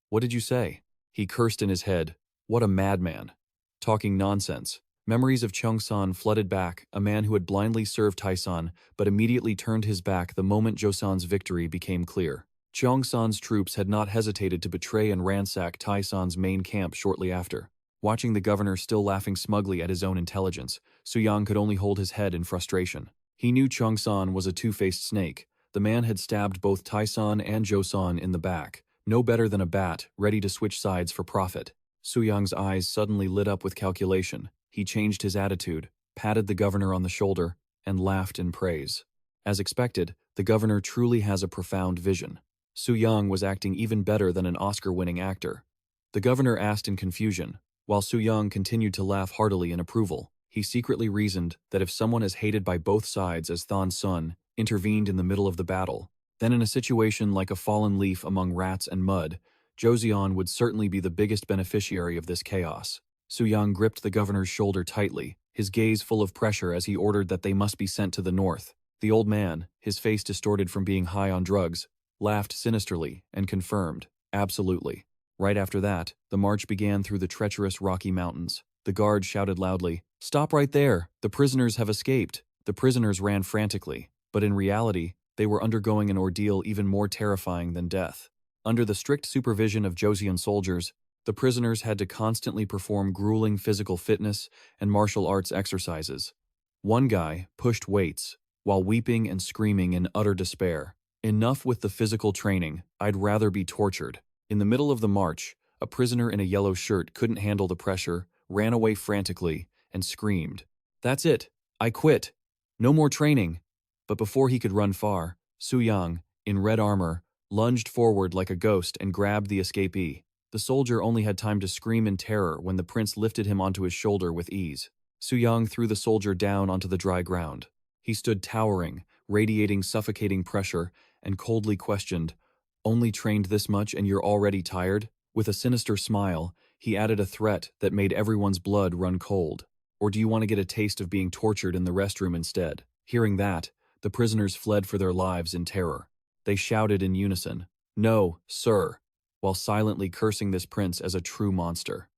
What did you say? He cursed in his head. What a madman. Talking nonsense. Memories of Cheongsan flooded back, a man who had blindly served Taesan, but immediately turned his back the moment Joseon's victory became clear. Cheongsan's troops had not hesitated to betray and ransack Taesan's main camp shortly after. Watching the governor still laughing smugly at his own intelligence, Suyang could only hold his head in frustration. He knew Cheongsan was a two-faced snake. The man had stabbed both Taesan and Joseon in the back, no better than a bat, ready to switch sides for profit. Suyang's eyes suddenly lit up with calculation. He changed his attitude, patted the governor on the shoulder, and laughed in praise. As expected, the governor truly has a profound vision. Suyang was acting even better than an Oscar-winning actor. The governor asked in confusion, while Suyang continued to laugh heartily in approval. He secretly reasoned that if someone as hated by both sides as Thon Sun intervened in the middle of the battle, then in a situation like a fallen leaf among rats and mud, Joseon would certainly be the biggest beneficiary of this chaos. Suyang gripped the governor's shoulder tightly, his gaze full of pressure as he ordered that they must be sent to the north. The old man, his face distorted from being high on drugs, laughed sinisterly and confirmed, "Absolutely." Right after that, the march began through the treacherous Rocky Mountains. The guard shouted loudly, "Stop right there! The prisoners have escaped!" The prisoners ran frantically, but in reality, they were undergoing an ordeal even more terrifying than death. Under the strict supervision of Joseon soldiers, the prisoners had to constantly perform grueling physical fitness and martial arts exercises. One guy pushed weights, while weeping and screaming in utter despair. "Enough with the physical training, I'd rather be tortured." In the middle of the march, a prisoner in a yellow shirt couldn't handle the pressure, ran away frantically, and screamed, "That's it! I quit! No more training!" But before he could run far, Suyang, in red armor, lunged forward like a ghost and grabbed the escapee. The soldier only had time to scream in terror when the prince lifted him onto his shoulder with ease. Suyang threw the soldier down onto the dry ground. He stood towering, radiating suffocating pressure, and coldly questioned, "Only trained this much and you're already tired?" With a sinister smile, he added a threat that made everyone's blood run cold. "Or do you want to get a taste of being tortured in the restroom instead?" Hearing that, the prisoners fled for their lives in terror. They shouted in unison, "No, sir," while silently cursing this prince as a true monster.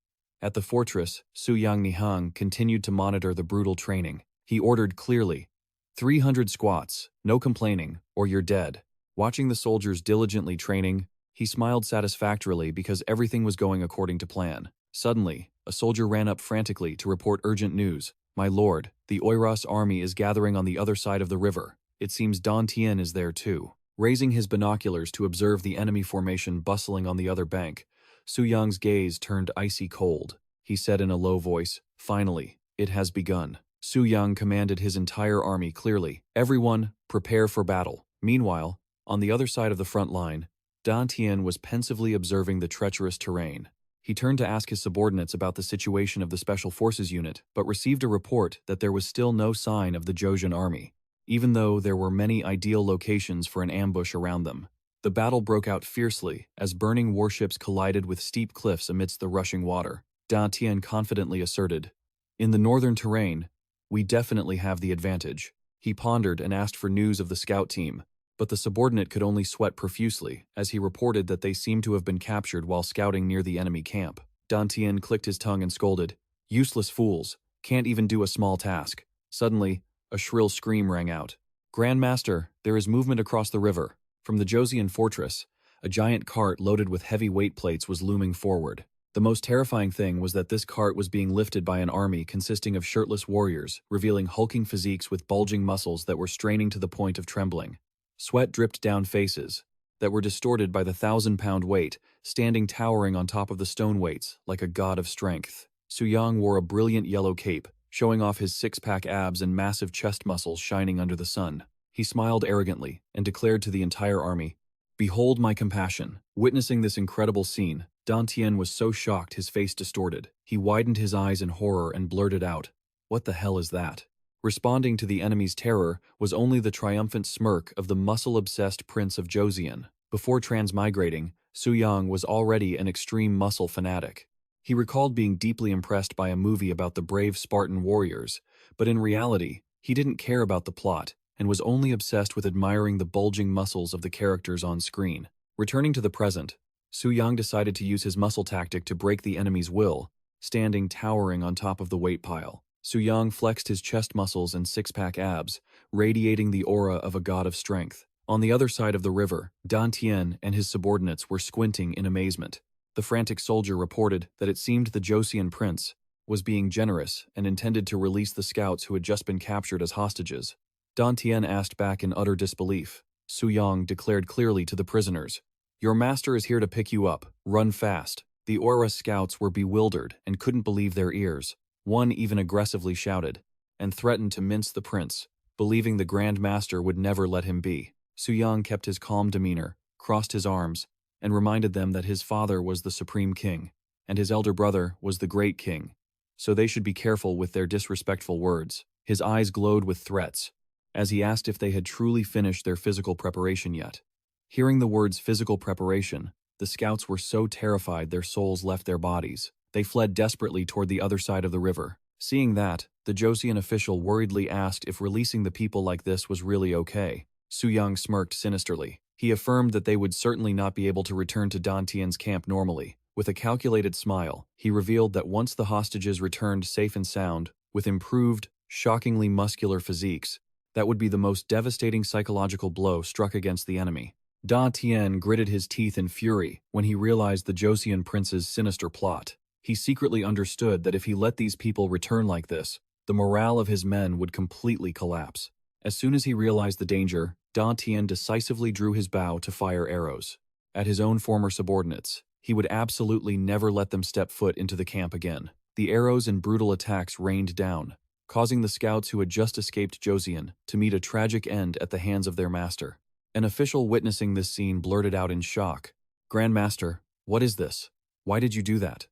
At the fortress, Suyang Nihang continued to monitor the brutal training. He ordered clearly, 300 squats, no complaining, or you're dead." Watching the soldiers diligently training, he smiled satisfactorily because everything was going according to plan. Suddenly, a soldier ran up frantically to report urgent news. "My lord, the Oiras army is gathering on the other side of the river. It seems Don Tien is there too." Raising his binoculars to observe the enemy formation bustling on the other bank, Suyang's gaze turned icy cold. He said in a low voice, "Finally, it has begun." Suyang commanded his entire army clearly, "Everyone, prepare for battle." Meanwhile, on the other side of the front line, Dan Tien was pensively observing the treacherous terrain. He turned to ask his subordinates about the situation of the Special Forces unit, but received a report that there was still no sign of the Joseon army, even though there were many ideal locations for an ambush around them. The battle broke out fiercely as burning warships collided with steep cliffs amidst the rushing water. Dan Tien confidently asserted, "In the northern terrain, we definitely have the advantage." He pondered and asked for news of the scout team, but the subordinate could only sweat profusely as he reported that they seemed to have been captured while scouting near the enemy camp. Dantian clicked his tongue and scolded, "Useless fools, can't even do a small task." Suddenly, a shrill scream rang out. "Grand Master, there is movement across the river." From the Joseon fortress, a giant cart loaded with heavy weight plates was looming forward. The most terrifying thing was that this cart was being lifted by an army consisting of shirtless warriors, revealing hulking physiques with bulging muscles that were straining to the point of trembling. Sweat dripped down faces that were distorted by the 1,000-pound weight, standing towering on top of the stone weights like a god of strength. Suyang wore a brilliant yellow cape, showing off his six-pack abs and massive chest muscles shining under the sun. He smiled arrogantly and declared to the entire army, "Behold my compassion." Witnessing this incredible scene, Dantian was so shocked his face distorted. He widened his eyes in horror and blurted out, "What the hell is that?" Responding to the enemy's terror was only the triumphant smirk of the muscle-obsessed Prince of Joseon. Before transmigrating, Suyang was already an extreme muscle fanatic. He recalled being deeply impressed by a movie about the brave Spartan warriors, but in reality, he didn't care about the plot and was only obsessed with admiring the bulging muscles of the characters on screen. Returning to the present, Suyang decided to use his muscle tactic to break the enemy's will, standing towering on top of the weight pile. Suyang flexed his chest muscles and six-pack abs, radiating the aura of a god of strength. On the other side of the river, Dantian and his subordinates were squinting in amazement. The frantic soldier reported that it seemed the Joseon prince was being generous and intended to release the scouts who had just been captured as hostages. Dantian asked back in utter disbelief. Suyang declared clearly to the prisoners, "Your master is here to pick you up. Run fast." The Aura scouts were bewildered and couldn't believe their ears. One even aggressively shouted and threatened to mince the prince, believing the Grand Master would never let him be. Suyang kept his calm demeanor, crossed his arms, and reminded them that his father was the supreme king, and his elder brother was the great king, so they should be careful with their disrespectful words. His eyes glowed with threats, as he asked if they had truly finished their physical preparation yet. Hearing the words physical preparation, the scouts were so terrified their souls left their bodies. They fled desperately toward the other side of the river. Seeing that, the Joseon official worriedly asked if releasing the people like this was really okay. Suyang smirked sinisterly. He affirmed that they would certainly not be able to return to Dantian's camp normally. With a calculated smile, he revealed that once the hostages returned safe and sound, with improved, shockingly muscular physiques, that would be the most devastating psychological blow struck against the enemy. Dantian gritted his teeth in fury when he realized the Joseon prince's sinister plot. He secretly understood that if he let these people return like this, the morale of his men would completely collapse. As soon as he realized the danger, Dantian decisively drew his bow to fire arrows at his own former subordinates. He would absolutely never let them step foot into the camp again. The arrows and brutal attacks rained down, causing the scouts who had just escaped Joseon to meet a tragic end at the hands of their master. An official witnessing this scene blurted out in shock, "Grand Master, what is this? Why did you do that?"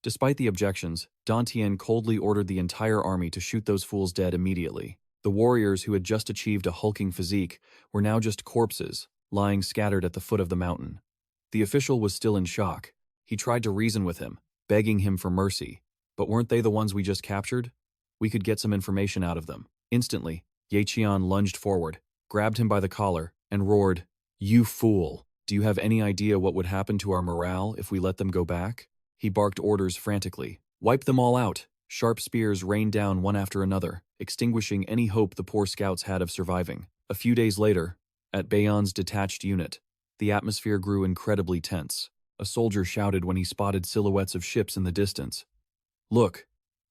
Despite the objections, Dantian coldly ordered the entire army to shoot those fools dead immediately. The warriors who had just achieved a hulking physique were now just corpses, lying scattered at the foot of the mountain. The official was still in shock. He tried to reason with him, begging him for mercy. But weren't they the ones we just captured? We could get some information out of them. Instantly, Yechion lunged forward, grabbed him by the collar, and roared, "You fool! Do you have any idea what would happen to our morale if we let them go back?" He barked orders frantically. "Wipe them all out!" Sharp spears rained down one after another, extinguishing any hope the poor scouts had of surviving. A few days later, at Bayon's detached unit, the atmosphere grew incredibly tense. A soldier shouted when he spotted silhouettes of ships in the distance. "Look!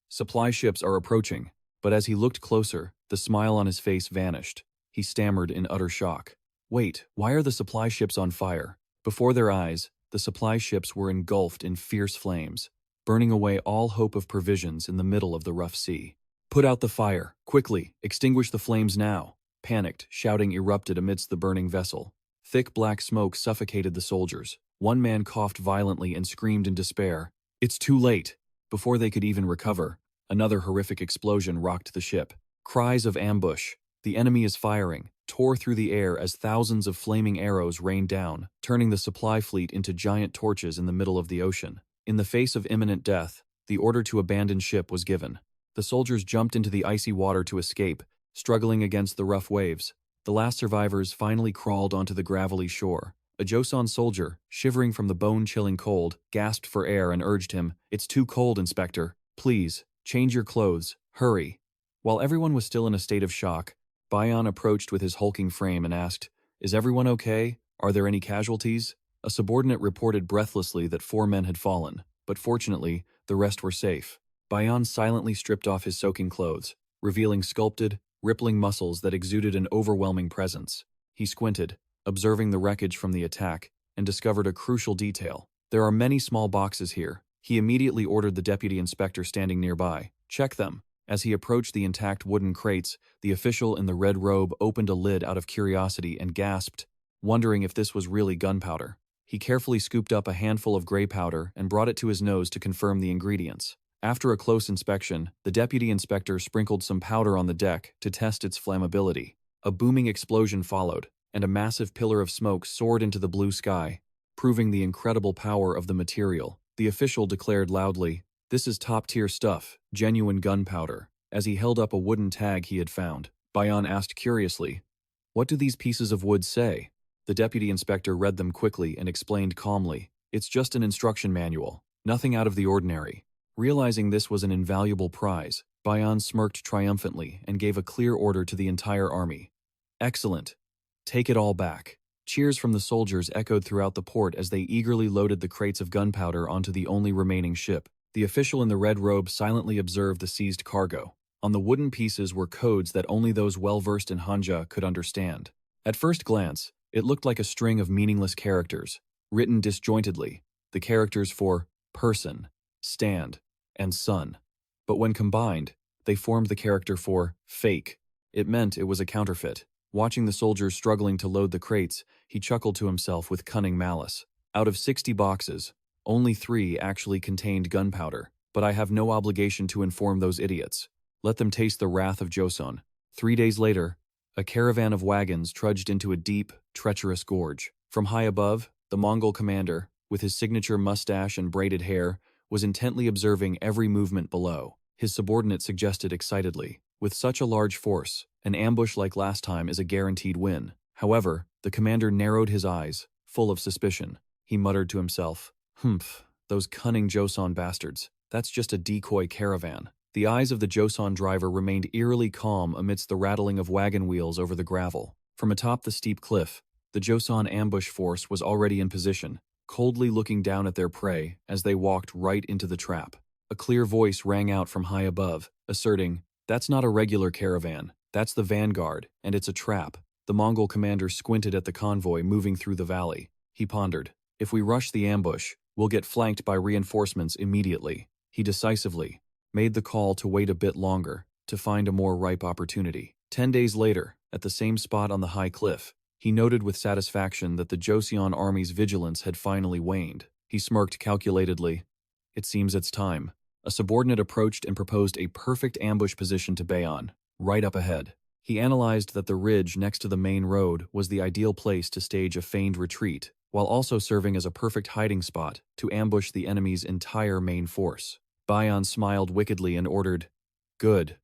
Supply ships are approaching." But as he looked closer, the smile on his face vanished. He stammered in utter shock. "Wait, why are the supply ships on fire?" Before their eyes, the supply ships were engulfed in fierce flames, burning away all hope of provisions in the middle of the rough sea. "Put out the fire! Quickly! Extinguish the flames now!" Panicked, shouting erupted amidst the burning vessel. Thick black smoke suffocated the soldiers. One man coughed violently and screamed in despair, "It's too late!" Before they could even recover, another horrific explosion rocked the ship. Cries of ambush, "The enemy is firing," tore through the air as thousands of flaming arrows rained down, turning the supply fleet into giant torches in the middle of the ocean. In the face of imminent death, the order to abandon ship was given. The soldiers jumped into the icy water to escape, struggling against the rough waves. The last survivors finally crawled onto the gravelly shore. A Joseon soldier, shivering from the bone-chilling cold, gasped for air and urged him, "It's too cold, Inspector. Please, change your clothes. Hurry." While everyone was still in a state of shock, Bayan approached with his hulking frame and asked, "Is everyone okay? Are there any casualties?" A subordinate reported breathlessly that 4 men had fallen, but fortunately, the rest were safe. Bayan silently stripped off his soaking clothes, revealing sculpted, rippling muscles that exuded an overwhelming presence. He squinted, observing the wreckage from the attack, and discovered a crucial detail. "There are many small boxes here." He immediately ordered the deputy inspector standing nearby, "Check them." As he approached the intact wooden crates, the official in the red robe opened a lid out of curiosity and gasped, wondering if this was really gunpowder. He carefully scooped up a handful of gray powder and brought it to his nose to confirm the ingredients. After a close inspection, the deputy inspector sprinkled some powder on the deck to test its flammability. A booming explosion followed, and a massive pillar of smoke soared into the blue sky, proving the incredible power of the material. The official declared loudly, "This is top-tier stuff, genuine gunpowder." As he held up a wooden tag he had found, Bayan asked curiously, "What do these pieces of wood say?" The deputy inspector read them quickly and explained calmly, "It's just an instruction manual, nothing out of the ordinary." Realizing this was an invaluable prize, Bayan smirked triumphantly and gave a clear order to the entire army. "Excellent. Take it all back." Cheers from the soldiers echoed throughout the port as they eagerly loaded the crates of gunpowder onto the only remaining ship. The official in the red robe silently observed the seized cargo. On the wooden pieces were codes that only those well-versed in Hanja could understand. At first glance, it looked like a string of meaningless characters, written disjointedly, the characters for person, stand, and sun. But when combined, they formed the character for fake. It meant it was a counterfeit. Watching the soldiers struggling to load the crates, he chuckled to himself with cunning malice. Out of 60 boxes, only 3 actually contained gunpowder, but I have no obligation to inform those idiots. Let them taste the wrath of Joseon. 3 days later, a caravan of wagons trudged into a deep, treacherous gorge. From high above, the Mongol commander, with his signature mustache and braided hair, was intently observing every movement below. His subordinate suggested excitedly, "With such a large force, an ambush like last time is a guaranteed win." However, the commander narrowed his eyes, full of suspicion. He muttered to himself, "Humph, those cunning Joseon bastards. That's just a decoy caravan." The eyes of the Joseon driver remained eerily calm amidst the rattling of wagon wheels over the gravel. From atop the steep cliff, the Joseon ambush force was already in position, coldly looking down at their prey as they walked right into the trap. A clear voice rang out from high above, asserting, "That's not a regular caravan, that's the vanguard, and it's a trap." The Mongol commander squinted at the convoy moving through the valley. He pondered, "If we rush the ambush, we'll get flanked by reinforcements immediately." He decisively made the call to wait a bit longer, to find a more ripe opportunity. 10 days later, at the same spot on the high cliff, he noted with satisfaction that the Joseon army's vigilance had finally waned. He smirked calculatedly. "It seems it's time." A subordinate approached and proposed a perfect ambush position to Bayan, right up ahead. He analyzed that the ridge next to the main road was the ideal place to stage a feigned retreat, while also serving as a perfect hiding spot to ambush the enemy's entire main force. Bayan smiled wickedly and ordered, "Good.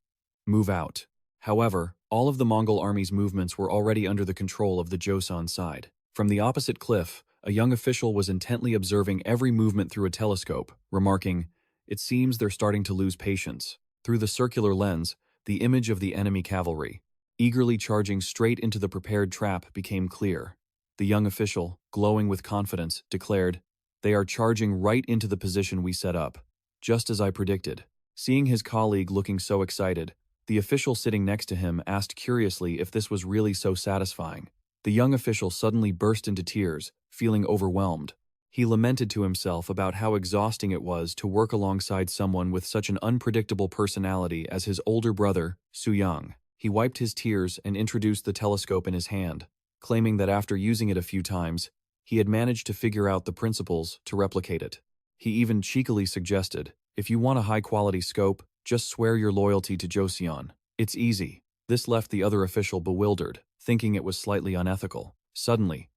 Move out." However, all of the Mongol army's movements were already under the control of the Joseon side. From the opposite cliff, a young official was intently observing every movement through a telescope, remarking, "It seems they're starting to lose patience." Through the circular lens, the image of the enemy cavalry, eagerly charging straight into the prepared trap, became clear. The young official, glowing with confidence, declared, "They are charging right into the position we set up, just as I predicted." Seeing his colleague looking so excited, the official sitting next to him asked curiously if this was really so satisfying. The young official suddenly burst into tears, feeling overwhelmed. He lamented to himself about how exhausting it was to work alongside someone with such an unpredictable personality as his older brother, Suyang. He wiped his tears and introduced the telescope in his hand, claiming that after using it a few times, he had managed to figure out the principles to replicate it. He even cheekily suggested, "If you want a high-quality scope, just swear your loyalty to Joseon. It's easy." This left the other official bewildered, thinking it was slightly unethical. Suddenly,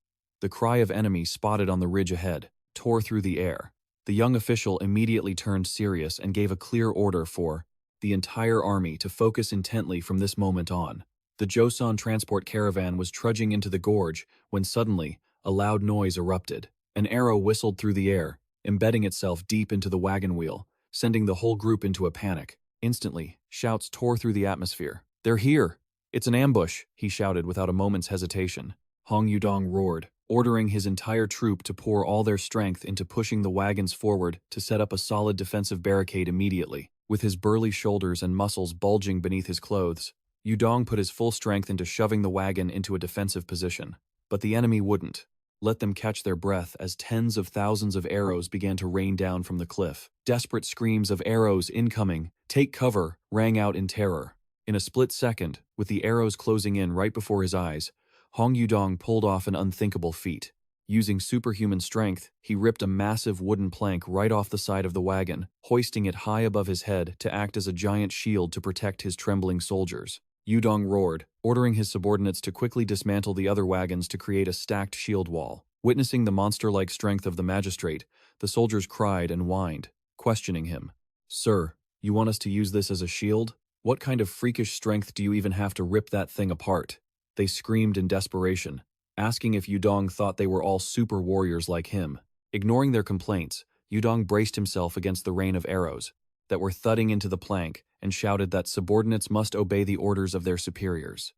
the cry of enemy spotted on the ridge ahead tore through the air. The young official immediately turned serious and gave a clear order for the entire army to focus intently from this moment on. The Joseon transport caravan was trudging into the gorge when suddenly, a loud noise erupted. An arrow whistled through the air, embedding itself deep into the wagon wheel, sending the whole group into a panic. Instantly, shouts tore through the atmosphere. "They're here! It's an ambush!" he shouted without a moment's hesitation. Hong Yudong roared, ordering his entire troop to pour all their strength into pushing the wagons forward to set up a solid defensive barricade immediately. With his burly shoulders and muscles bulging beneath his clothes, Yudong put his full strength into shoving the wagon into a defensive position. But the enemy wouldn't. Let them catch their breath as tens of thousands of arrows began to rain down from the cliff. Desperate screams of "Arrows incoming! Take cover!" rang out in terror. In a split second, with the arrows closing in right before his eyes, Hong Yudong pulled off an unthinkable feat. Using superhuman strength, he ripped a massive wooden plank right off the side of the wagon, hoisting it high above his head to act as a giant shield to protect his trembling soldiers. Yudong roared, ordering his subordinates to quickly dismantle the other wagons to create a stacked shield wall. Witnessing the monster-like strength of the magistrate, the soldiers cried and whined, questioning him. "Sir, you want us to use this as a shield? What kind of freakish strength do you even have to rip that thing apart?" They screamed in desperation, asking if Yudong thought they were all super warriors like him. Ignoring their complaints, Yudong braced himself against the rain of arrows that were thudding into the plank and shouted that subordinates must obey the orders of their superiors.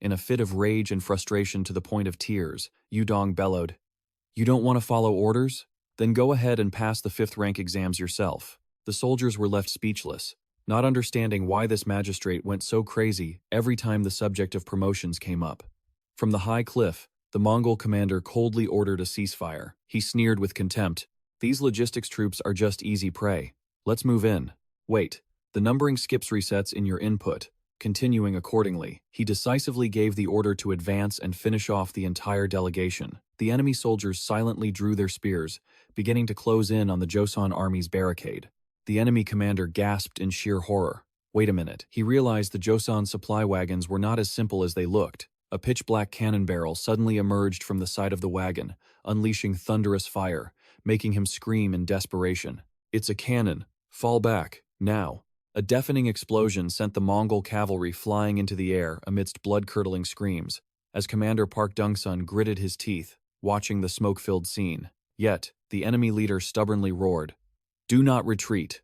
In a fit of rage and frustration to the point of tears, Yudong bellowed, "You don't want to follow orders? Then go ahead and pass the 5th rank exams yourself." The soldiers were left speechless, not understanding why this magistrate went so crazy every time the subject of promotions came up. From the high cliff, the Mongol commander coldly ordered a ceasefire. He sneered with contempt, "These logistics troops are just easy prey. Let's move in." Wait, the numbering skips resets in your input. Continuing accordingly, he decisively gave the order to advance and finish off the entire delegation. The enemy soldiers silently drew their spears, beginning to close in on the Joseon army's barricade. The enemy commander gasped in sheer horror. Wait a minute, he realized the Joseon supply wagons were not as simple as they looked. A pitch-black cannon barrel suddenly emerged from the side of the wagon, unleashing thunderous fire, making him scream in desperation. "It's a cannon! Fall back, now!" A deafening explosion sent the Mongol cavalry flying into the air amidst blood-curdling screams, as Commander Park Dong-sun gritted his teeth, watching the smoke-filled scene. Yet, the enemy leader stubbornly roared, "Do not retreat!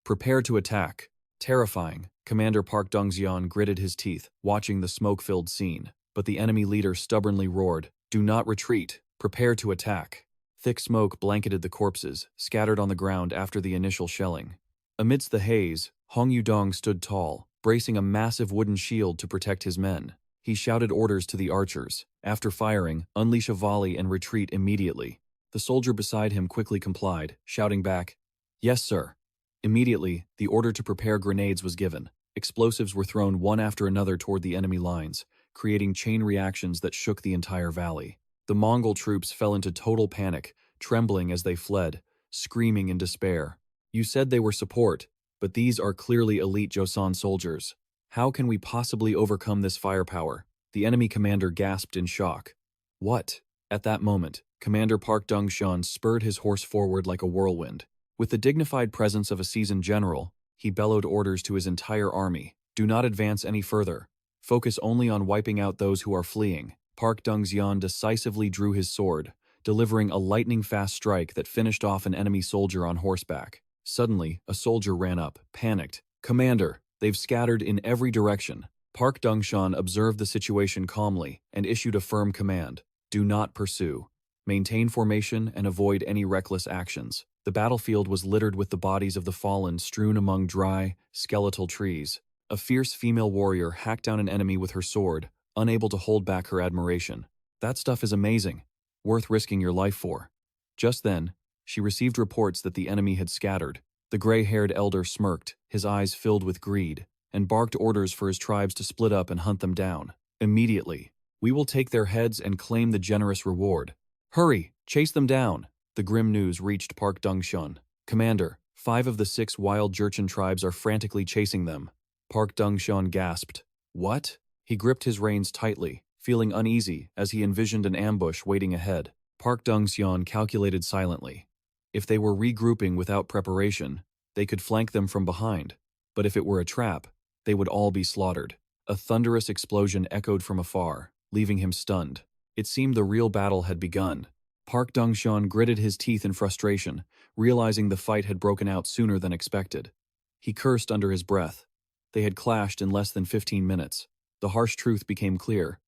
Prepare to attack!" Terrifying, Commander Park Dong-seon gritted his teeth, watching the smoke-filled scene. But the enemy leader stubbornly roared, "Do not retreat! Prepare to attack!" Thick smoke blanketed the corpses, scattered on the ground after the initial shelling. Amidst the haze, Hong Yudong stood tall, bracing a massive wooden shield to protect his men. He shouted orders to the archers. After firing, unleash a volley and retreat immediately. The soldier beside him quickly complied, shouting back, "Yes, sir." Immediately, the order to prepare grenades was given. Explosives were thrown one after another toward the enemy lines, creating chain reactions that shook the entire valley. The Mongol troops fell into total panic, trembling as they fled, screaming in despair. "You said they were support, but these are clearly elite Joseon soldiers. How can we possibly overcome this firepower?" The enemy commander gasped in shock. "What?" At that moment, Commander Park Dong-seon spurred his horse forward like a whirlwind. With the dignified presence of a seasoned general, he bellowed orders to his entire army. "Do not advance any further. Focus only on wiping out those who are fleeing." Park Dong-seon decisively drew his sword, delivering a lightning-fast strike that finished off an enemy soldier on horseback. Suddenly, a soldier ran up, panicked. "Commander, they've scattered in every direction." Park Dong-seon observed the situation calmly and issued a firm command. "Do not pursue. Maintain formation and avoid any reckless actions." The battlefield was littered with the bodies of the fallen strewn among dry, skeletal trees. A fierce female warrior hacked down an enemy with her sword, unable to hold back her admiration. "That stuff is amazing. Worth risking your life for." Just then, she received reports that the enemy had scattered. The gray-haired elder smirked, his eyes filled with greed, and barked orders for his tribes to split up and hunt them down. Immediately, "We will take their heads and claim the generous reward. Hurry, chase them down." The grim news reached Park Dong-seon. "Commander, 5 of the 6 wild Jurchen tribes are frantically chasing them." Park Dong-seon gasped. "What?" He gripped his reins tightly, feeling uneasy as he envisioned an ambush waiting ahead. Park Dong-seon calculated silently. If they were regrouping without preparation, they could flank them from behind. But if it were a trap, they would all be slaughtered. A thunderous explosion echoed from afar, leaving him stunned. It seemed the real battle had begun. Park Dong-seon gritted his teeth in frustration, realizing the fight had broken out sooner than expected. He cursed under his breath. They had clashed in less than 15 minutes. The harsh truth became clear.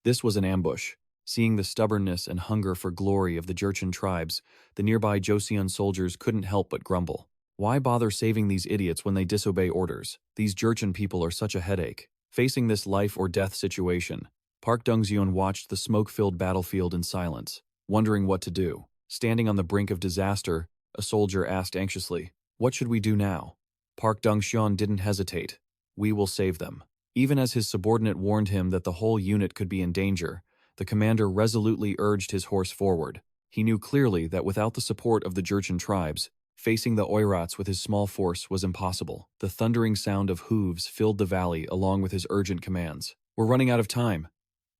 This was an ambush. Seeing the stubbornness and hunger for glory of the Jurchen tribes, the nearby Joseon soldiers couldn't help but grumble. Why bother saving these idiots when they disobey orders? These Jurchen people are such a headache. Facing this life-or-death situation, Park Dong-seon watched the smoke-filled battlefield in silence, wondering what to do. Standing on the brink of disaster, a soldier asked anxiously, "What should we do now?" Park Dong-seon didn't hesitate. "We will save them." Even as his subordinate warned him that the whole unit could be in danger, the commander resolutely urged his horse forward. He knew clearly that without the support of the Jurchen tribes, facing the Oirats with his small force was impossible. The thundering sound of hooves filled the valley along with his urgent commands. "We're running out of time.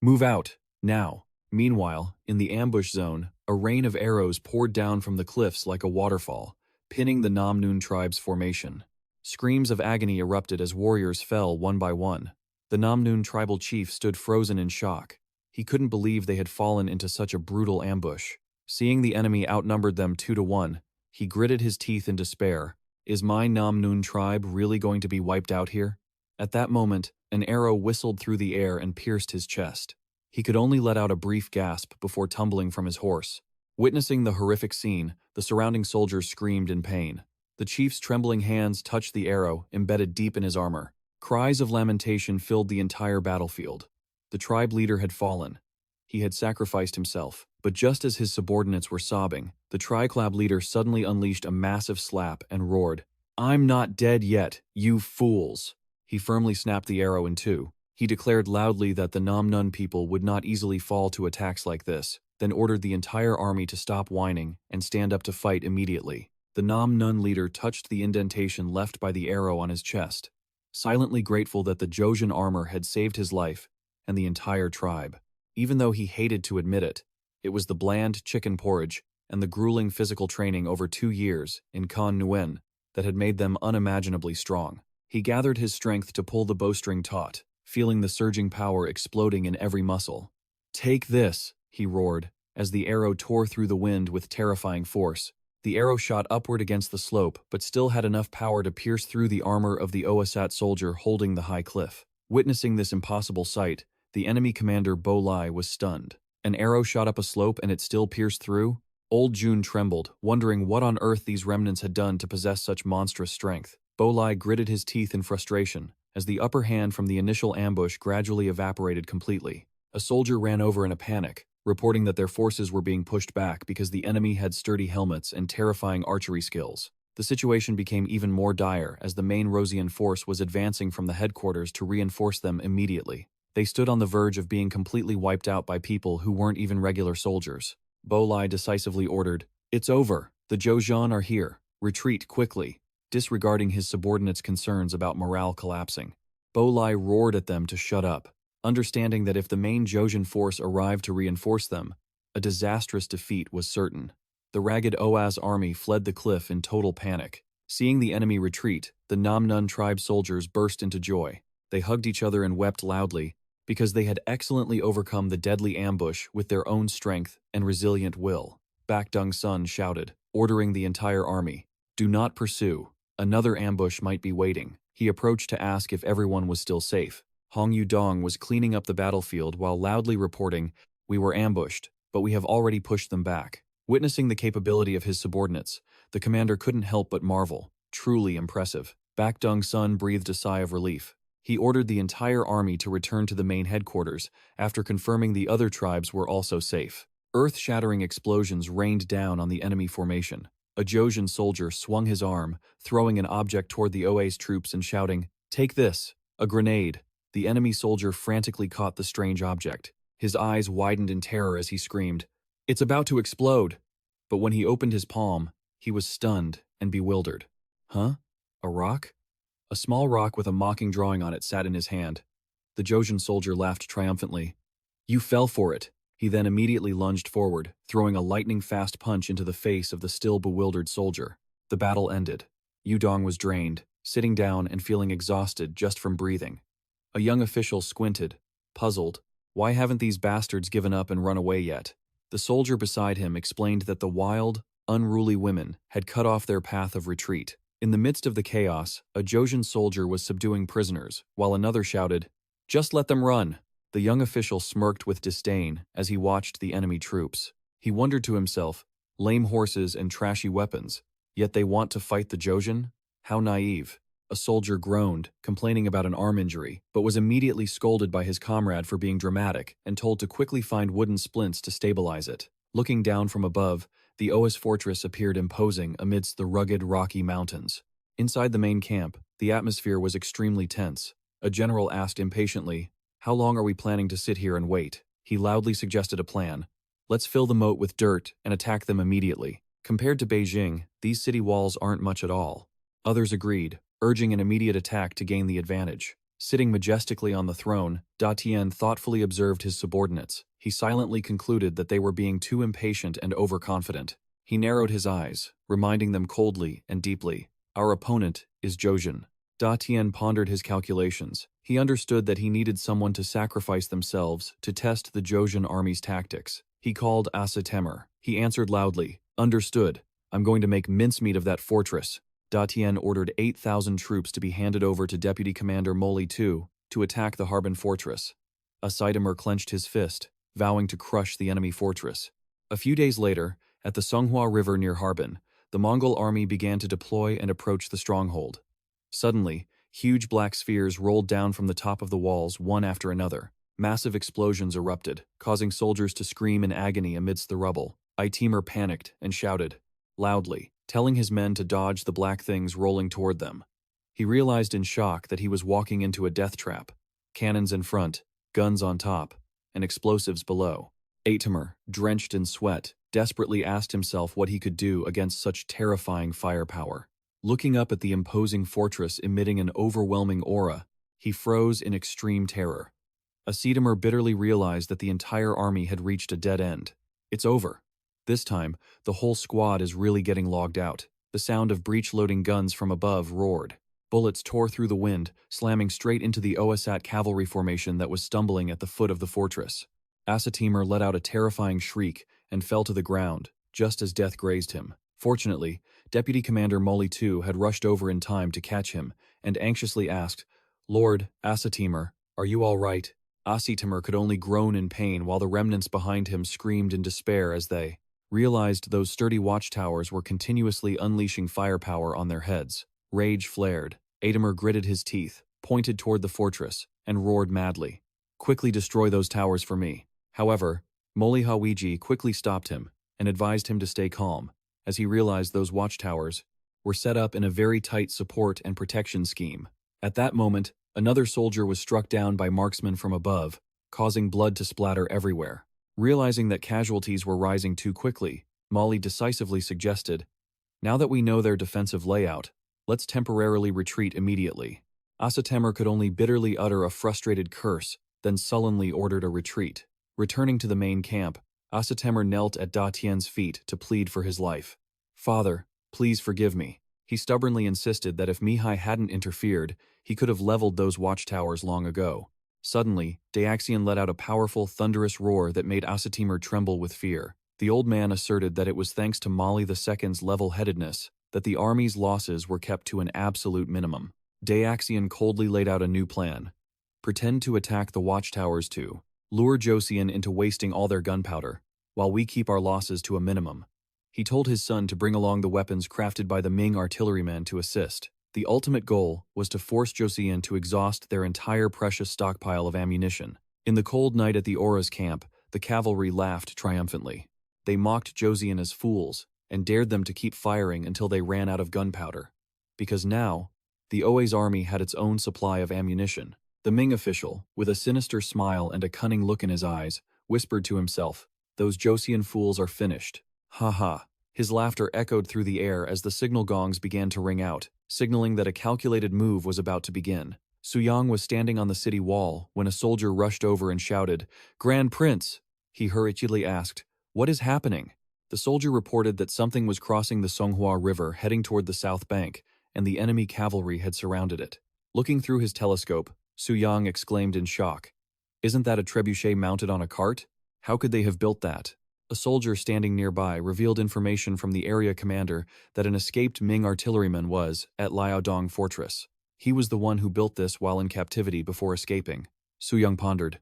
Move out, now." Meanwhile, in the ambush zone, a rain of arrows poured down from the cliffs like a waterfall, pinning the Namnoon tribe's formation. Screams of agony erupted as warriors fell one by one. The Namnoon tribal chief stood frozen in shock. He couldn't believe they had fallen into such a brutal ambush. Seeing the enemy outnumbered them 2-1, he gritted his teeth in despair. Is my Namnoon tribe really going to be wiped out here? At that moment, an arrow whistled through the air and pierced his chest. He could only let out a brief gasp before tumbling from his horse. Witnessing the horrific scene, the surrounding soldiers screamed in pain. The chief's trembling hands touched the arrow, embedded deep in his armor. Cries of lamentation filled the entire battlefield. The tribe leader had fallen. He had sacrificed himself. But just as his subordinates were sobbing, the Triclab leader suddenly unleashed a massive slap and roared, "I'm not dead yet, you fools!" He firmly snapped the arrow in two. He declared loudly that the Namnun people would not easily fall to attacks like this, then ordered the entire army to stop whining and stand up to fight immediately. The Namnun leader touched the indentation left by the arrow on his chest, silently grateful that the Joseon armor had saved his life and the entire tribe. Even though he hated to admit it, it was the bland chicken porridge and the grueling physical training over 2 years in Kan Nguyen that had made them unimaginably strong. He gathered his strength to pull the bowstring taut, feeling the surging power exploding in every muscle. "Take this," he roared, as the arrow tore through the wind with terrifying force. The arrow shot upward against the slope, but still had enough power to pierce through the armor of the Oasat soldier holding the high cliff. Witnessing this impossible sight, the enemy commander Bo Lai was stunned. An arrow shot up a slope and it still pierced through? Old June trembled, wondering what on earth these remnants had done to possess such monstrous strength. Bo Lai gritted his teeth in frustration, as the upper hand from the initial ambush gradually evaporated completely. A soldier ran over in a panic, reporting that their forces were being pushed back because the enemy had sturdy helmets and terrifying archery skills. The situation became even more dire as the main Rosian force was advancing from the headquarters to reinforce them immediately. They stood on the verge of being completely wiped out by people who weren't even regular soldiers. Bo Lai decisively ordered, "It's over. The Joseon are here. Retreat quickly," disregarding his subordinates' concerns about morale collapsing. Bo Lai roared at them to shut up, understanding that if the main Joseon force arrived to reinforce them, a disastrous defeat was certain. The ragged Oaz army fled the cliff in total panic. Seeing the enemy retreat, the Namnun tribe soldiers burst into joy. They hugged each other and wept loudly, because they had excellently overcome the deadly ambush with their own strength and resilient will. Bak Dong-sun shouted, ordering the entire army, "Do not pursue. Another ambush might be waiting." He approached to ask if everyone was still safe. Hong Yu-dong was cleaning up the battlefield while loudly reporting, "We were ambushed, but we have already pushed them back." Witnessing the capability of his subordinates, the commander couldn't help but marvel. Truly impressive. Bak Dong-sun breathed a sigh of relief. He ordered the entire army to return to the main headquarters after confirming the other tribes were also safe. Earth-shattering explosions rained down on the enemy formation. A Joseon soldier swung his arm, throwing an object toward the OA's troops and shouting, "Take this, a grenade." The enemy soldier frantically caught the strange object. His eyes widened in terror as he screamed, "It's about to explode!" But when he opened his palm, he was stunned and bewildered. Huh? A rock? A small rock with a mocking drawing on it sat in his hand. The Joseon soldier laughed triumphantly. "You fell for it." He then immediately lunged forward, throwing a lightning-fast punch into the face of the still bewildered soldier. The battle ended. Yu-dong was drained, sitting down and feeling exhausted just from breathing. A young official squinted, puzzled. Why haven't these bastards given up and run away yet? The soldier beside him explained that the wild, unruly women had cut off their path of retreat. In the midst of the chaos, a Joseon soldier was subduing prisoners, while another shouted, "Just let them run!" The young official smirked with disdain as he watched the enemy troops. He wondered to himself, lame horses and trashy weapons, yet they want to fight the Joseon? How naive. A soldier groaned, complaining about an arm injury, but was immediately scolded by his comrade for being dramatic and told to quickly find wooden splints to stabilize it. Looking down from above, the Oas fortress appeared imposing amidst the rugged, rocky mountains. Inside the main camp, the atmosphere was extremely tense. A general asked impatiently, "How long are we planning to sit here and wait?" He loudly suggested a plan. "Let's fill the moat with dirt and attack them immediately." Compared to Beijing, these city walls aren't much at all. Others agreed, urging an immediate attack to gain the advantage. Sitting majestically on the throne, Da Tian thoughtfully observed his subordinates. He silently concluded that they were being too impatient and overconfident. He narrowed his eyes, reminding them coldly and deeply, "Our opponent is Joseon." Da Tian pondered his calculations. He understood that he needed someone to sacrifice themselves to test the Joseon army's tactics. He called Asa Temer. He answered loudly, "Understood. I'm going to make mincemeat of that fortress." Da Tian ordered 8,000 troops to be handed over to Deputy Commander Moli II to attack the Harbin fortress. Asitemer clenched his fist, vowing to crush the enemy fortress. A few days later, at the Songhua River near Harbin, the Mongol army began to deploy and approach the stronghold. Suddenly, huge black spheres rolled down from the top of the walls one after another. Massive explosions erupted, causing soldiers to scream in agony amidst the rubble. Itemer panicked and shouted loudly, telling his men to dodge the black things rolling toward them. He realized in shock that he was walking into a death trap. Cannons in front, guns on top, and explosives below. Itemer, drenched in sweat, desperately asked himself what he could do against such terrifying firepower. Looking up at the imposing fortress emitting an overwhelming aura, he froze in extreme terror. Asitemer bitterly realized that the entire army had reached a dead end. It's over. This time, the whole squad is really getting logged out. The sound of breech-loading guns from above roared. Bullets tore through the wind, slamming straight into the Oasat cavalry formation that was stumbling at the foot of the fortress. Asitemer let out a terrifying shriek and fell to the ground, just as death grazed him. Fortunately, Deputy Commander Moli II had rushed over in time to catch him and anxiously asked, "Lord Asitemer, are you all right?" Asitemer could only groan in pain while the remnants behind him screamed in despair as they realized those sturdy watchtowers were continuously unleashing firepower on their heads. Rage flared. Itemer gritted his teeth, pointed toward the fortress, and roared madly, "Quickly destroy those towers for me." However, Moli Hawiji quickly stopped him and advised him to stay calm, as he realized those watchtowers were set up in a very tight support and protection scheme. At that moment, another soldier was struck down by marksmen from above, causing blood to splatter everywhere. Realizing that casualties were rising too quickly, Moli decisively suggested, "Now that we know their defensive layout, let's temporarily retreat immediately." Asitemer could only bitterly utter a frustrated curse, then sullenly ordered a retreat. Returning to the main camp, Asitemer knelt at Da Tian's feet to plead for his life. "Father, please forgive me." He stubbornly insisted that if Mihai hadn't interfered, he could have leveled those watchtowers long ago. Suddenly, Daeaxian let out a powerful, thunderous roar that made Asitemer tremble with fear. The old man asserted that it was thanks to Mali II's level-headedness that the army's losses were kept to an absolute minimum. Daeaxian coldly laid out a new plan. Pretend to attack the watchtowers to lure Joseon into wasting all their gunpowder, while we keep our losses to a minimum. He told his son to bring along the weapons crafted by the Ming artillerymen to assist. The ultimate goal was to force Joseon to exhaust their entire precious stockpile of ammunition. In the cold night at the Aura's camp, the cavalry laughed triumphantly. They mocked Joseon as fools and dared them to keep firing until they ran out of gunpowder. Because now, the Oa's army had its own supply of ammunition. The Ming official, with a sinister smile and a cunning look in his eyes, whispered to himself, "Those Joseon fools are finished." Ha ha. His laughter echoed through the air as the signal gongs began to ring out, signaling that a calculated move was about to begin. Suyang was standing on the city wall when a soldier rushed over and shouted, "Grand Prince!" He hurriedly asked, "What is happening?" The soldier reported that something was crossing the Songhua River heading toward the south bank, and the enemy cavalry had surrounded it. Looking through his telescope, Suyang exclaimed in shock, "Isn't that a trebuchet mounted on a cart? How could they have built that?" A soldier standing nearby revealed information from the area commander that an escaped Ming artilleryman was at Liaodong Fortress. He was the one who built this while in captivity before escaping. Suyang pondered.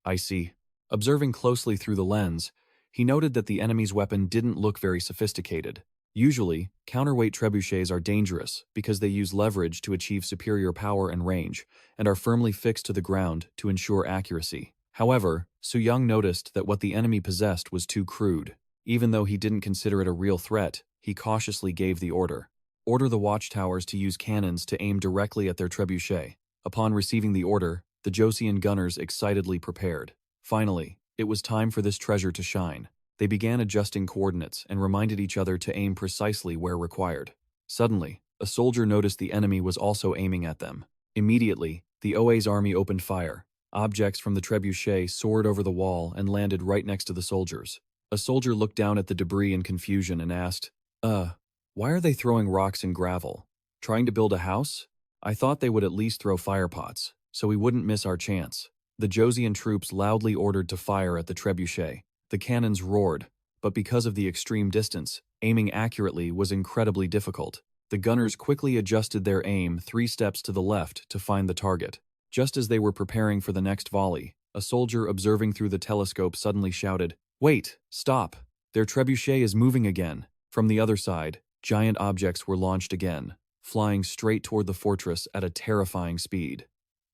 "I see." Observing closely through the lens, he noted that the enemy's weapon didn't look very sophisticated. Usually, counterweight trebuchets are dangerous because they use leverage to achieve superior power and range, and are firmly fixed to the ground to ensure accuracy. However, Suyang noticed that what the enemy possessed was too crude. Even though he didn't consider it a real threat, he cautiously gave the order. "Order the watchtowers to use cannons to aim directly at their trebuchet." Upon receiving the order, the Joseon gunners excitedly prepared. Finally, it was time for this treasure to shine. They began adjusting coordinates and reminded each other to aim precisely where required. Suddenly, a soldier noticed the enemy was also aiming at them. Immediately, the OA's army opened fire. Objects from the trebuchet soared over the wall and landed right next to the soldiers. A soldier looked down at the debris in confusion and asked, why are they throwing rocks and gravel? Trying to build a house? I thought they would at least throw fire pots, so we wouldn't miss our chance." The Joseon troops loudly ordered to fire at the trebuchet. The cannons roared, but because of the extreme distance, aiming accurately was incredibly difficult. The gunners quickly adjusted their aim 3 steps to the left to find the target. Just as they were preparing for the next volley, a soldier observing through the telescope suddenly shouted, "Wait, stop! Their trebuchet is moving again." From the other side, giant objects were launched again, flying straight toward the fortress at a terrifying speed.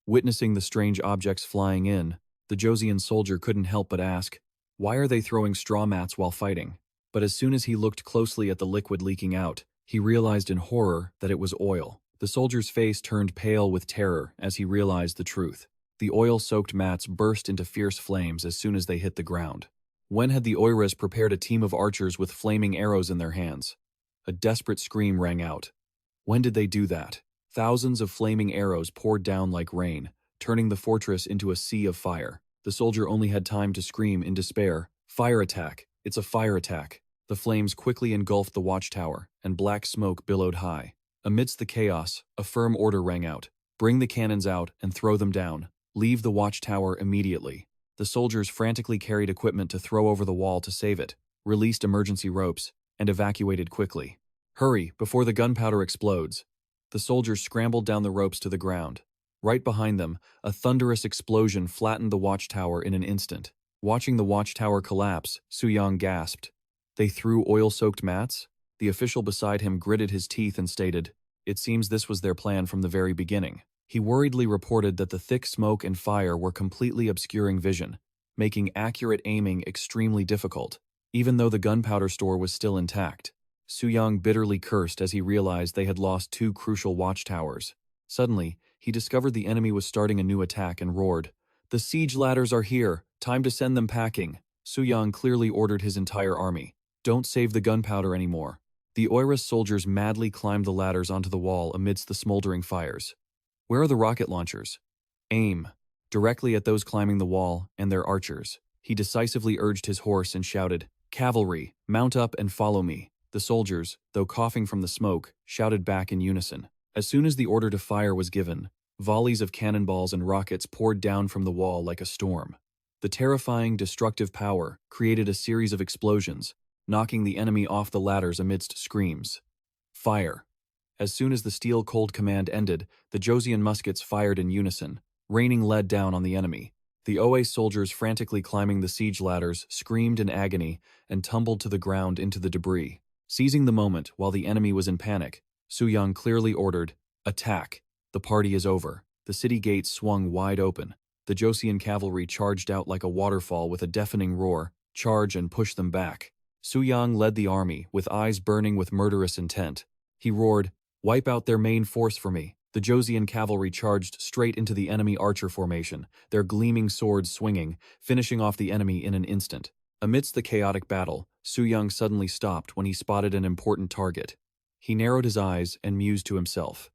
Witnessing the strange objects flying in, the Joseon soldier couldn't help but ask, "Why are they throwing straw mats while fighting?" But as soon as he looked closely at the liquid leaking out, he realized in horror that it was oil. The soldier's face turned pale with terror as he realized the truth. The oil-soaked mats burst into fierce flames as soon as they hit the ground. When had the Oiras prepared a team of archers with flaming arrows in their hands? A desperate scream rang out. When did they do that? Thousands of flaming arrows poured down like rain, turning the fortress into a sea of fire. The soldier only had time to scream in despair, "Fire attack! It's a fire attack!" The flames quickly engulfed the watchtower, and black smoke billowed high. Amidst the chaos, a firm order rang out. "Bring the cannons out and throw them down. Leave the watchtower immediately." The soldiers frantically carried equipment to throw over the wall to save it, released emergency ropes, and evacuated quickly. "Hurry, before the gunpowder explodes." The soldiers scrambled down the ropes to the ground. Right behind them, a thunderous explosion flattened the watchtower in an instant. Watching the watchtower collapse, Suyang gasped. "They threw oil-soaked mats?" The official beside him gritted his teeth and stated, "It seems this was their plan from the very beginning." He worriedly reported that the thick smoke and fire were completely obscuring vision, making accurate aiming extremely difficult, even though the gunpowder store was still intact. Suyang bitterly cursed as he realized they had lost 2 crucial watchtowers. Suddenly, he discovered the enemy was starting a new attack and roared, "The siege ladders are here! Time to send them packing!" Suyang clearly ordered his entire army, "Don't save the gunpowder anymore." The Oiras soldiers madly climbed the ladders onto the wall amidst the smoldering fires. "Where are the rocket launchers?" "Aim directly at those climbing the wall and their archers." He decisively urged his horse and shouted, "Cavalry, mount up and follow me." The soldiers, though coughing from the smoke, shouted back in unison. As soon as the order to fire was given, volleys of cannonballs and rockets poured down from the wall like a storm. The terrifying, destructive power created a series of explosions, knocking the enemy off the ladders amidst screams. Fire. As soon as the steel-cold command ended, the Joseon muskets fired in unison, raining lead down on the enemy. The OA soldiers frantically climbing the siege ladders screamed in agony and tumbled to the ground into the debris. Seizing the moment while the enemy was in panic, Suyang clearly ordered, "Attack! The party is over." The city gates swung wide open. The Joseon cavalry charged out like a waterfall with a deafening roar, "Charge and push them back." Suyang led the army, with eyes burning with murderous intent. He roared, "Wipe out their main force for me." The Joseon cavalry charged straight into the enemy archer formation, their gleaming swords swinging, finishing off the enemy in an instant. Amidst the chaotic battle, Suyang suddenly stopped when he spotted an important target. He narrowed his eyes and mused to himself.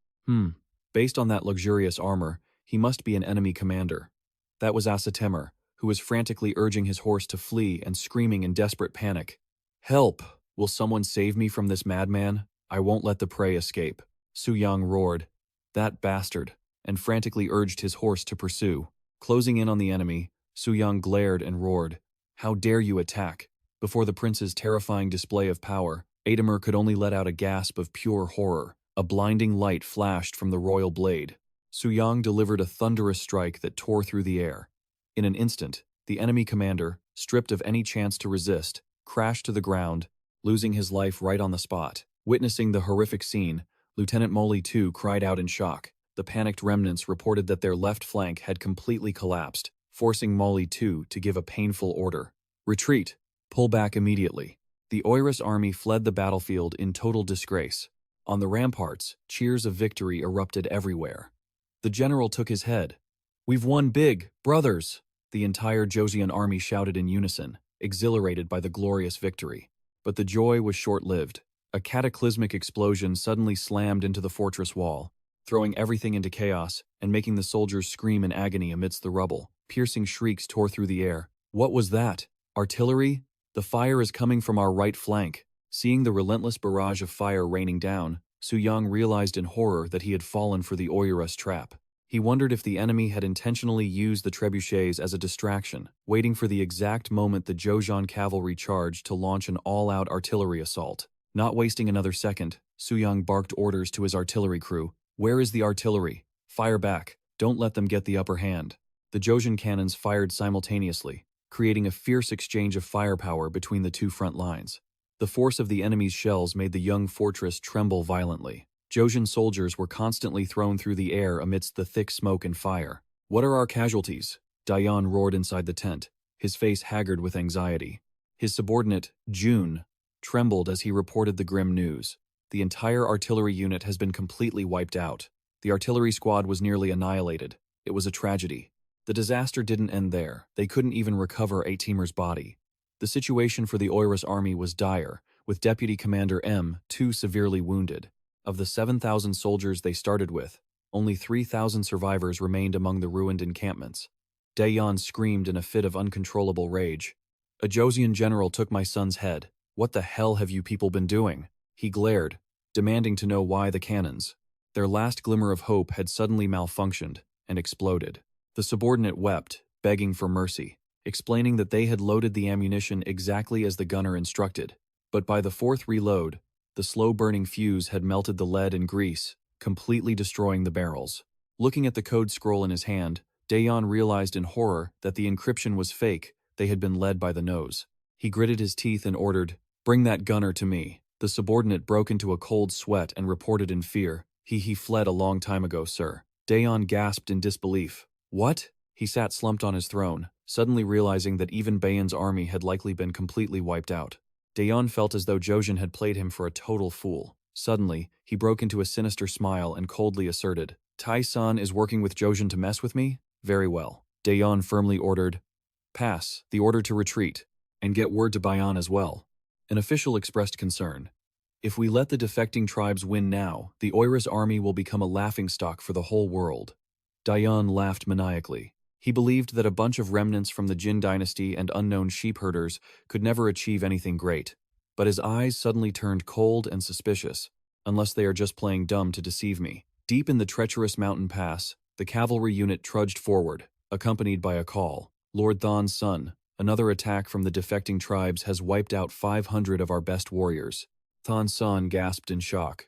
Based on that luxurious armor, he must be an enemy commander. That was Asatemur, who was frantically urging his horse to flee and screaming in desperate panic. "Help! Will someone save me from this madman? I won't let the prey escape." Suyang roared. That bastard, and frantically urged his horse to pursue. Closing in on the enemy, Suyang glared and roared. How dare you attack? Before the prince's terrifying display of power, Ademir could only let out a gasp of pure horror. A blinding light flashed from the royal blade. Suyang delivered a thunderous strike that tore through the air. In an instant, the enemy commander, stripped of any chance to resist, crashed to the ground, losing his life right on the spot. Witnessing the horrific scene, Lieutenant Molly too cried out in shock. The panicked remnants reported that their left flank had completely collapsed, forcing Molly too to give a painful order. Retreat! Pull back immediately. The Oirus army fled the battlefield in total disgrace. On the ramparts, cheers of victory erupted everywhere. The general took his head. We've won big, brothers! The entire Joseon army shouted in unison, exhilarated by the glorious victory. But the joy was short-lived. A cataclysmic explosion suddenly slammed into the fortress wall, throwing everything into chaos and making the soldiers scream in agony amidst the rubble. Piercing shrieks tore through the air. What was that? Artillery? The fire is coming from our right flank. Seeing the relentless barrage of fire raining down, Suyang realized in horror that he had fallen for the Oirus trap. He wondered if the enemy had intentionally used the trebuchets as a distraction, waiting for the exact moment the Joseon cavalry charged to launch an all-out artillery assault. Not wasting another second, Suyang barked orders to his artillery crew. Where is the artillery? Fire back. Don't let them get the upper hand. The Joseon cannons fired simultaneously, creating a fierce exchange of firepower between the two front lines. The force of the enemy's shells made the young fortress tremble violently. Joseon soldiers were constantly thrown through the air amidst the thick smoke and fire. What are our casualties? Dayan roared inside the tent, his face haggard with anxiety. His subordinate, Jun, trembled as he reported the grim news. The entire artillery unit has been completely wiped out. The artillery squad was nearly annihilated. It was a tragedy. The disaster didn't end there. They couldn't even recover Atemir's body. The situation for the Oirus army was dire, with Deputy Commander M too severely wounded. Of the 7,000 soldiers they started with, only 3,000 survivors remained among the ruined encampments. Dayan screamed in a fit of uncontrollable rage. A Joseon general took my son's head. What the hell have you people been doing? He glared, demanding to know why the cannons. Their last glimmer of hope had suddenly malfunctioned and exploded. The subordinate wept, begging for mercy, explaining that they had loaded the ammunition exactly as the gunner instructed. But by the fourth reload, the slow-burning fuse had melted the lead and grease, completely destroying the barrels. Looking at the code scroll in his hand, Dayan realized in horror that the encryption was fake. They had been led by the nose. He gritted his teeth and ordered, "Bring that gunner to me." The subordinate broke into a cold sweat and reported in fear, He fled a long time ago, sir." Dayan gasped in disbelief. "What?" He sat slumped on his throne, suddenly realizing that even Bayan's army had likely been completely wiped out. Dayan felt as though Joseon had played him for a total fool. Suddenly, he broke into a sinister smile and coldly asserted, "Tai-san is working with Joseon to mess with me? Very well." Dayan firmly ordered, "Pass the order to retreat, and get word to Bayan as well." An official expressed concern. "If we let the defecting tribes win now, the Oirus army will become a laughingstock for the whole world." Dayan laughed maniacally. He believed that a bunch of remnants from the Jin dynasty and unknown sheep herders could never achieve anything great. But his eyes suddenly turned cold and suspicious, unless they are just playing dumb to deceive me. Deep in the treacherous mountain pass, the cavalry unit trudged forward, accompanied by a call. "Lord Thon's son, another attack from the defecting tribes has wiped out 500 of our best warriors." Thon's son gasped in shock.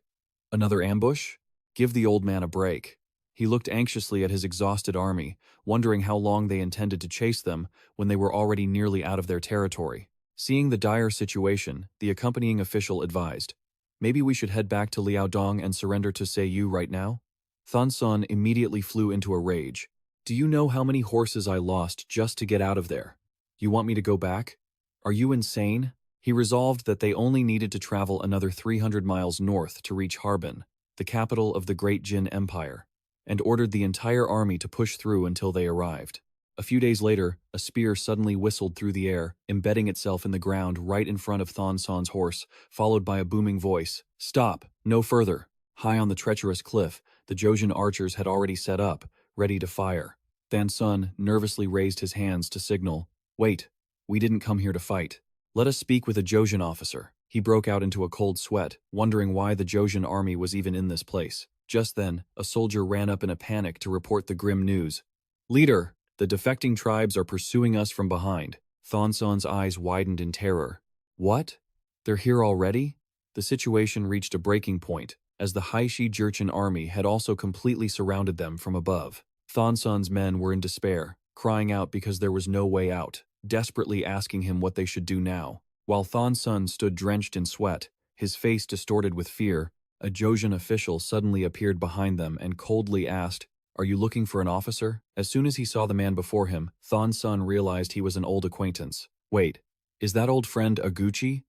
"Another ambush? Give the old man a break." He looked anxiously at his exhausted army, wondering how long they intended to chase them when they were already nearly out of their territory. Seeing the dire situation, the accompanying official advised, "Maybe we should head back to Liaodong and surrender to Seiyu right now?" Thonson immediately flew into a rage. "Do you know how many horses I lost just to get out of there? You want me to go back? Are you insane?" He resolved that they only needed to travel another 300 miles north to reach Harbin, the capital of the Great Jin Empire, and ordered the entire army to push through until they arrived. A few days later, a spear suddenly whistled through the air, embedding itself in the ground right in front of Thonson's horse, followed by a booming voice, "Stop! No further!" High on the treacherous cliff, the Joseon archers had already set up, ready to fire. Thonson nervously raised his hands to signal, "Wait, we didn't come here to fight. Let us speak with a Joseon officer." He broke out into a cold sweat, wondering why the Joseon army was even in this place. Just then, a soldier ran up in a panic to report the grim news. "Leader, the defecting tribes are pursuing us from behind." Thonson's eyes widened in terror. "What? They're here already?" The situation reached a breaking point, as the Haishi Jurchen army had also completely surrounded them from above. Thonson's men were in despair, crying out because there was no way out, desperately asking him what they should do now. While Thonson stood drenched in sweat, his face distorted with fear, a Joseon official suddenly appeared behind them and coldly asked, "Are you looking for an officer?" As soon as he saw the man before him, Thonson realized he was an old acquaintance. "Wait, is that old friend Aguchi?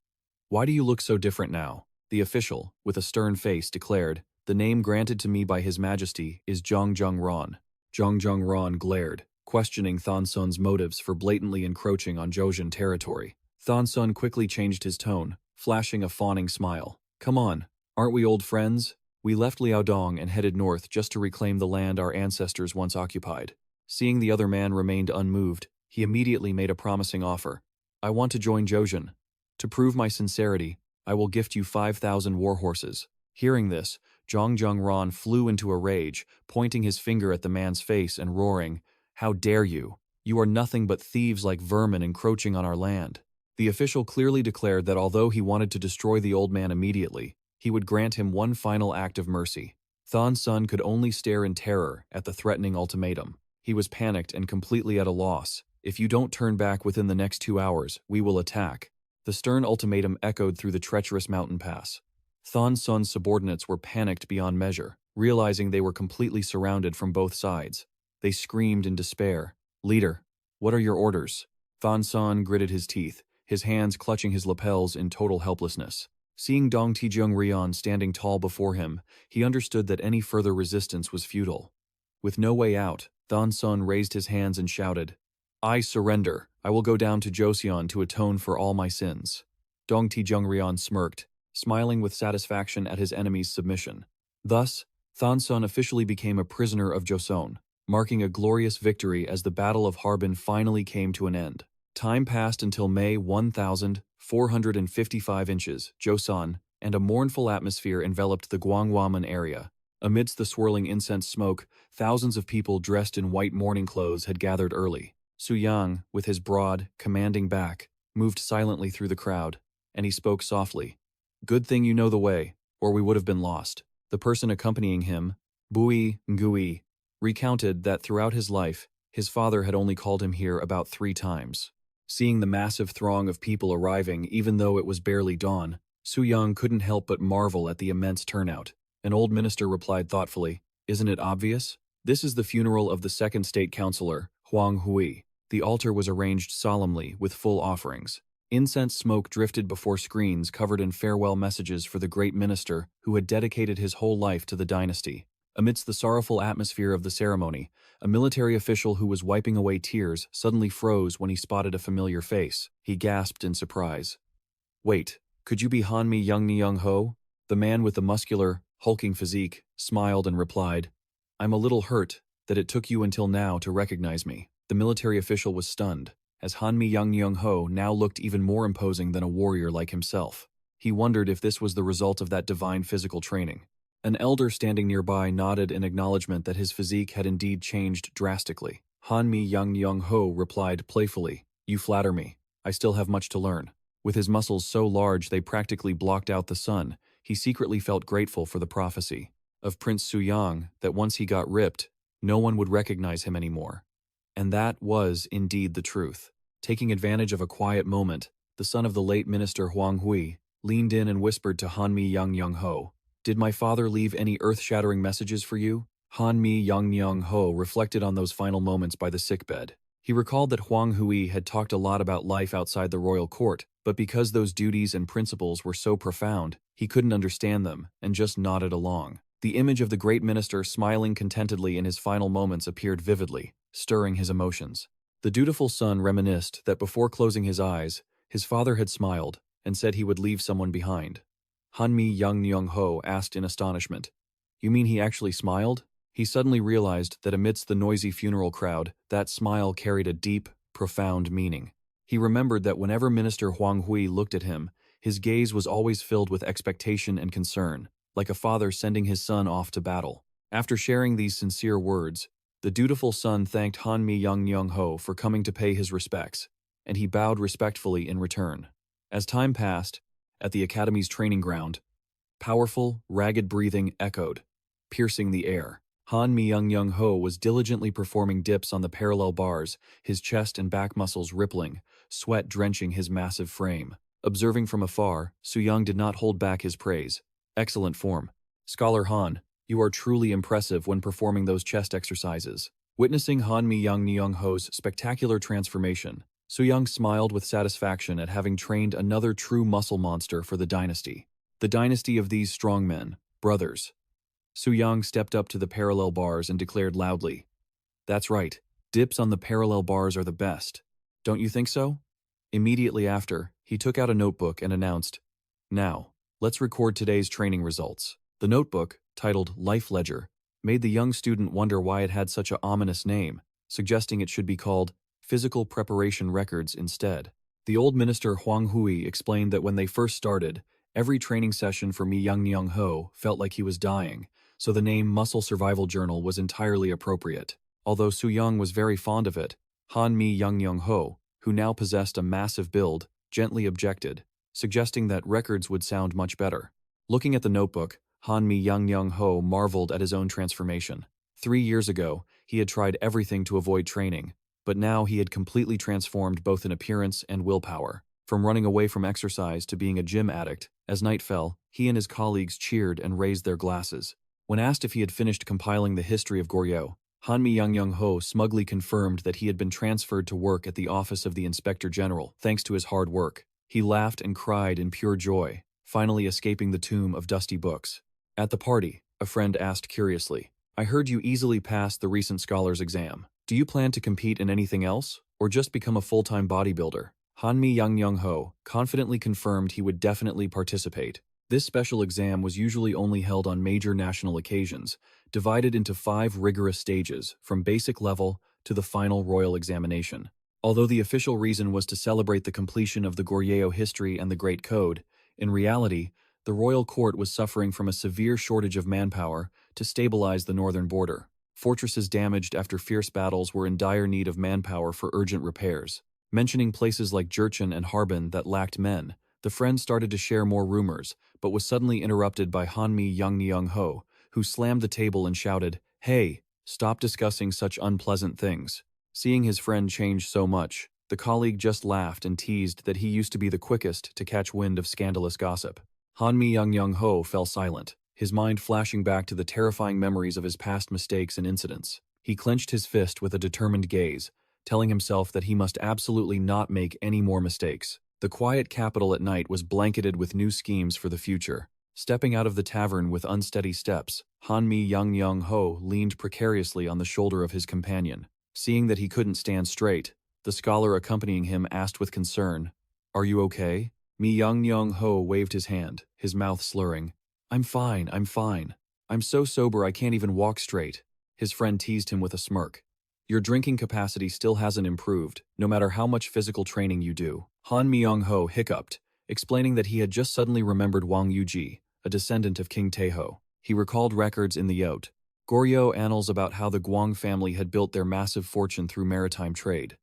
Why do you look so different now?" The official, with a stern face, declared, "The name granted to me by His Majesty is Jongjung Ron." Jongjung Ron glared, questioning Thonson's motives for blatantly encroaching on Joseon territory. Thonson quickly changed his tone, flashing a fawning smile. "Come on, aren't we old friends? We left Liaodong and headed north just to reclaim the land our ancestors once occupied." Seeing the other man remained unmoved, he immediately made a promising offer. "I want to join Joseon. To prove my sincerity, I will gift you 5,000 war horses." Hearing this, Jongjung Ron flew into a rage, pointing his finger at the man's face and roaring, "How dare you? You are nothing but thieves like vermin encroaching on our land." The official clearly declared that although he wanted to destroy the old man immediately, he would grant him one final act of mercy. Thonson could only stare in terror at the threatening ultimatum. He was panicked and completely at a loss. "If you don't turn back within the next 2 hours, we will attack." The stern ultimatum echoed through the treacherous mountain pass. Thonson's subordinates were panicked beyond measure, realizing they were completely surrounded from both sides. They screamed in despair, "Leader, what are your orders?" Thonson gritted his teeth, his hands clutching his lapels in total helplessness. Seeing Dong Taejong Ryeon standing tall before him, he understood that any further resistance was futile. With no way out, Thonson raised his hands and shouted, "I surrender. I will go down to Joseon to atone for all my sins." Dong Taejong Ryeon smirked, smiling with satisfaction at his enemy's submission. Thus, Thonson officially became a prisoner of Joseon, marking a glorious victory as the Battle of Harbin finally came to an end. Time passed until May 1455 inches, Joseon, and a mournful atmosphere enveloped the Gwanghwamun area. Amidst the swirling incense smoke, thousands of people dressed in white mourning clothes had gathered early. Suyang, with his broad, commanding back, moved silently through the crowd, and he spoke softly. "Good thing you know the way, or we would have been lost." The person accompanying him, Bui Ngui, recounted that throughout his life, his father had only called him here about 3 times. Seeing the massive throng of people arriving even though it was barely dawn, Suyang couldn't help but marvel at the immense turnout. An old minister replied thoughtfully, "Isn't it obvious? This is the funeral of the second state councillor, Huang Hui." The altar was arranged solemnly with full offerings. Incense smoke drifted before screens covered in farewell messages for the great minister who had dedicated his whole life to the dynasty. Amidst the sorrowful atmosphere of the ceremony, a military official who was wiping away tears suddenly froze when he spotted a familiar face. He gasped in surprise. "Wait, could you be Hanmi Young Ho?" The man with the muscular, hulking physique smiled and replied, "I'm a little hurt that it took you until now to recognize me." The military official was stunned, as Hanmi Young Ho now looked even more imposing than a warrior like himself. He wondered if this was the result of that divine physical training. An elder standing nearby nodded in acknowledgement that his physique had indeed changed drastically. Hanmi Young Ho replied playfully, "You flatter me. I still have much to learn." With his muscles so large they practically blocked out the sun, he secretly felt grateful for the prophecy of Prince Suyang that once he got ripped, no one would recognize him anymore. And that was indeed the truth. Taking advantage of a quiet moment, the son of the late minister Huang Hui leaned in and whispered to Hanmi Young Ho, "Did my father leave any earth-shattering messages for you?" Hanmi Young Ho reflected on those final moments by the sickbed. He recalled that Huang Hui had talked a lot about life outside the royal court, but because those duties and principles were so profound, he couldn't understand them and just nodded along. The image of the great minister smiling contentedly in his final moments appeared vividly, stirring his emotions. The dutiful son reminisced that before closing his eyes, his father had smiled and said he would leave someone behind. Hanmi Young Ho asked in astonishment, "You mean he actually smiled?" He suddenly realized that amidst the noisy funeral crowd, that smile carried a deep, profound meaning. He remembered that whenever Minister Huang Hui looked at him, His gaze was always filled with expectation and concern, like a father sending his son off to battle. After sharing these sincere words, the dutiful son thanked Han Mi-young-ho for coming to pay his respects, and he bowed respectfully in return. As time passed, at the academy's training ground, powerful, ragged breathing echoed, piercing the air. Han Mi-young-ho was diligently performing dips on the parallel bars, his chest and back muscles rippling, sweat drenching his massive frame. Observing from afar, Suyang did not hold back his praise. Excellent form. Scholar Han, you are truly impressive when performing those chest exercises. Witnessing Han Mi-young-ho's spectacular transformation, Suyang smiled with satisfaction at having trained another true muscle monster for the dynasty. The dynasty of these strong men, brothers. Suyang stepped up to the parallel bars and declared loudly, "That's right, dips on the parallel bars are the best. Don't you think so?" Immediately after, he took out a notebook and announced, "Now, let's record today's training results." The notebook, titled Life Ledger, made the young student wonder why it had such an ominous name, suggesting it should be called Physical Preparation Records instead. The old minister Huang Hui explained that when they first started, every training session for Mi-young-ho felt like he was dying, so the name Muscle Survival Journal was entirely appropriate. Although Suyang was very fond of it, Han Mi-young-ho, who now possessed a massive build, gently objected, suggesting that records would sound much better. Looking at the notebook, Han Mi-young-ho marveled at his own transformation. 3 years ago, he had tried everything to avoid training, but now he had completely transformed both in appearance and willpower. From running away from exercise to being a gym addict, as night fell, he and his colleagues cheered and raised their glasses. When asked if he had finished compiling the history of Goryeo, Han Mi-young-ho smugly confirmed that he had been transferred to work at the office of the Inspector General thanks to his hard work. He laughed and cried in pure joy, finally escaping the tomb of dusty books. At the party, a friend asked curiously, "I heard you easily passed the recent scholar's exam. Do you plan to compete in anything else, or just become a full-time bodybuilder?" Han Mi-young-ho confidently confirmed he would definitely participate. This special exam was usually only held on major national occasions, divided into 5 rigorous stages, from basic level to the final royal examination. Although the official reason was to celebrate the completion of the Goryeo history and the Great Code, in reality, the royal court was suffering from a severe shortage of manpower to stabilize the northern border. Fortresses damaged after fierce battles were in dire need of manpower for urgent repairs. Mentioning places like Jurchen and Harbin that lacked men, the friend started to share more rumors, but was suddenly interrupted by Han Mi-young-ho, who slammed the table and shouted, "Hey, stop discussing such unpleasant things." Seeing his friend change so much, the colleague just laughed and teased that he used to be the quickest to catch wind of scandalous gossip. Han Mi-young-ho fell silent, his mind flashing back to the terrifying memories of his past mistakes and incidents. He clenched his fist with a determined gaze, telling himself that he must absolutely not make any more mistakes. The quiet capital at night was blanketed with new schemes for the future. Stepping out of the tavern with unsteady steps, Han Mi-young-ho leaned precariously on the shoulder of his companion. Seeing that he couldn't stand straight, the scholar accompanying him asked with concern, "Are you okay?" Mi-young-ho waved his hand, his mouth slurring. I'm fine. I'm so sober I can't even walk straight." His friend teased him with a smirk. "Your drinking capacity still hasn't improved, no matter how much physical training you do." Han Mi-young-ho hiccuped, explaining that he had just suddenly remembered Wang Yuji, a descendant of King Taeho. He recalled records in the Yote Goryeo annals about how the Guang family had built their massive fortune through maritime trade.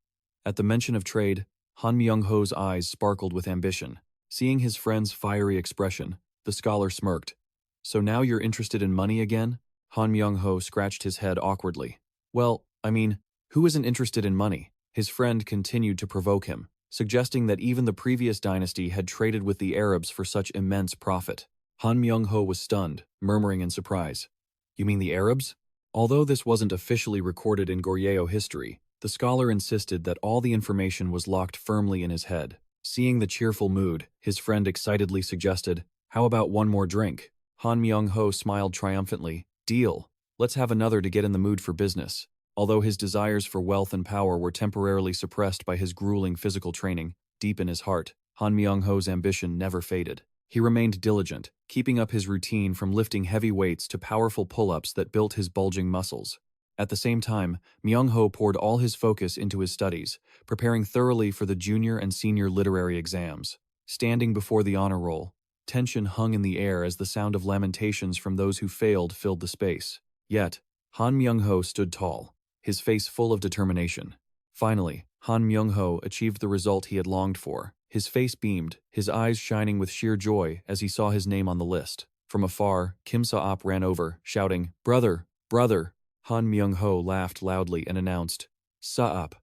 At the mention of trade, Han Mi-young-ho's eyes sparkled with ambition. Seeing his friend's fiery expression, the scholar smirked. "So now you're interested in money again?" Han Mi-young-ho scratched his head awkwardly. "Well, I mean, who isn't interested in money?" His friend continued to provoke him, suggesting that even the previous dynasty had traded with the Arabs for such immense profit. Han Mi-young-ho was stunned, murmuring in surprise, "You mean the Arabs?" Although this wasn't officially recorded in Goryeo history, the scholar insisted that all the information was locked firmly in his head. Seeing the cheerful mood, his friend excitedly suggested, "How about one more drink?" Han Mi-young-ho smiled triumphantly. "Deal. Let's have another to get in the mood for business." Although his desires for wealth and power were temporarily suppressed by his grueling physical training, deep in his heart, Han Mi-young-ho's ambition never faded. He remained diligent, keeping up his routine from lifting heavy weights to powerful pull-ups that built his bulging muscles. At the same time, Mi-young-ho poured all his focus into his studies, preparing thoroughly for the junior and senior literary exams. Standing before the honor roll, tension hung in the air as the sound of lamentations from those who failed filled the space. Yet, Han Myung-ho stood tall, his face full of determination. Finally, Han Myung-ho achieved the result he had longed for. His face beamed, his eyes shining with sheer joy as he saw his name on the list. From afar, Kim Sa-op ran over, shouting, "Brother! Brother!" Han Myung-ho laughed loudly and announced, "Sa-op,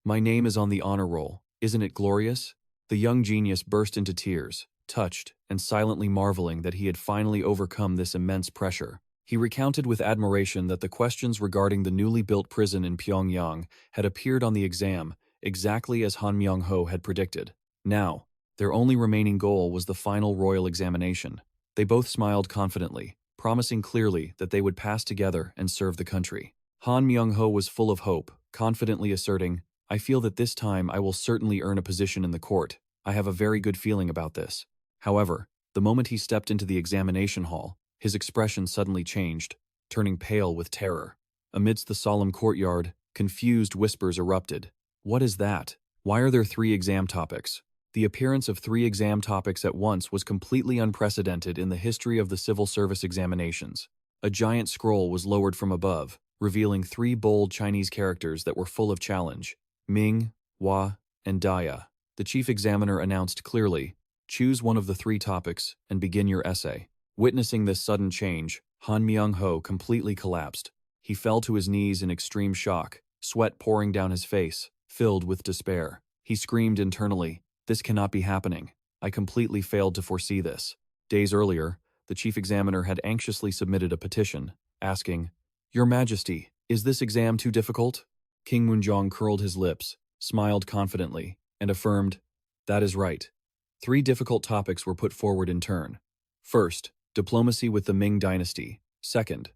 my name is on the honor roll. Isn't it glorious?" The young genius burst into tears, touched and silently marveling that he had finally overcome this immense pressure. He recounted with admiration that the questions regarding the newly built prison in Pyongyang had appeared on the exam exactly as Han Myung-ho had predicted. Now, their only remaining goal was the final royal examination. They both smiled confidently, promising clearly that they would pass together and serve the country. Han Myung-ho was full of hope, confidently asserting, "I feel that this time I will certainly earn a position in the court. I have a very good feeling about this." However, the moment he stepped into the examination hall, his expression suddenly changed, turning pale with terror. Amidst the solemn courtyard, confused whispers erupted. "What is that? Why are there 3 exam topics?" The appearance of 3 exam topics at once was completely unprecedented in the history of the civil service examinations. A giant scroll was lowered from above, revealing 3 bold Chinese characters that were full of challenge: Ming, Hua, and Daya. The chief examiner announced clearly, "Choose one of the 3 topics and begin your essay." Witnessing this sudden change, Han Myung-ho completely collapsed. He fell to his knees in extreme shock, sweat pouring down his face, filled with despair. He screamed internally, "This cannot be happening. I completely failed to foresee this." Days earlier, the chief examiner had anxiously submitted a petition, asking, "Your Majesty, is this exam too difficult?" King Munjong curled his lips, smiled confidently, and affirmed, "That is right." 3 difficult topics were put forward in turn. First, diplomacy with the Ming dynasty. Second,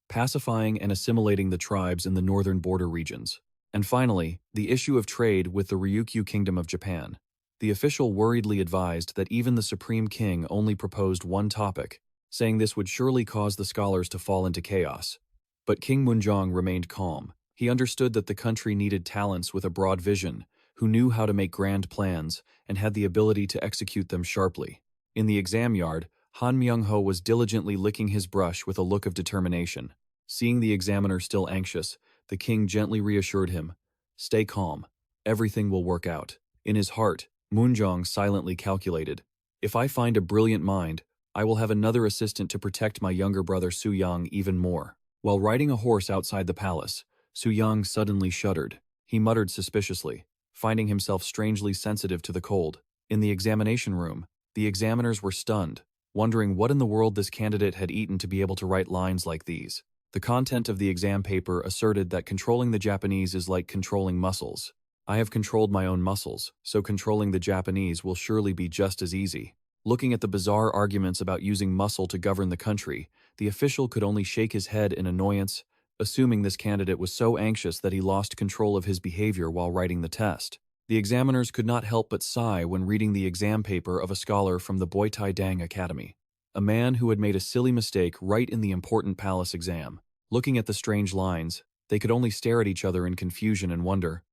pacifying and assimilating the tribes in the northern border regions. And finally, the issue of trade with the Ryukyu Kingdom of Japan. The official worriedly advised that even the Supreme King only proposed 1 topic, saying this would surely cause the scholars to fall into chaos. But King Munjong remained calm. He understood that the country needed talents with a broad vision, who knew how to make grand plans and had the ability to execute them sharply. In the exam yard, Han Myung-ho was diligently licking his brush with a look of determination. Seeing the examiner still anxious, the king gently reassured him, "Stay calm. Everything will work out." In his heart, Munjong silently calculated, "If I find a brilliant mind, I will have another assistant to protect my younger brother Suyang even more." While riding a horse outside the palace, Suyang suddenly shuddered. He muttered suspiciously, finding himself strangely sensitive to the cold. In the examination room, the examiners were stunned, wondering what in the world this candidate had eaten to be able to write lines like these. The content of the exam paper asserted that controlling the Japanese is like controlling muscles. "I have controlled my own muscles, so controlling the Japanese will surely be just as easy." Looking at the bizarre arguments about using muscle to govern the country, the official could only shake his head in annoyance, assuming this candidate was so anxious that he lost control of his behavior while writing the test. The examiners could not help but sigh when reading the exam paper of a scholar from the Boitaidang Academy, a man who had made a silly mistake right in the important palace exam. Looking at the strange lines, they could only stare at each other in confusion and wonder,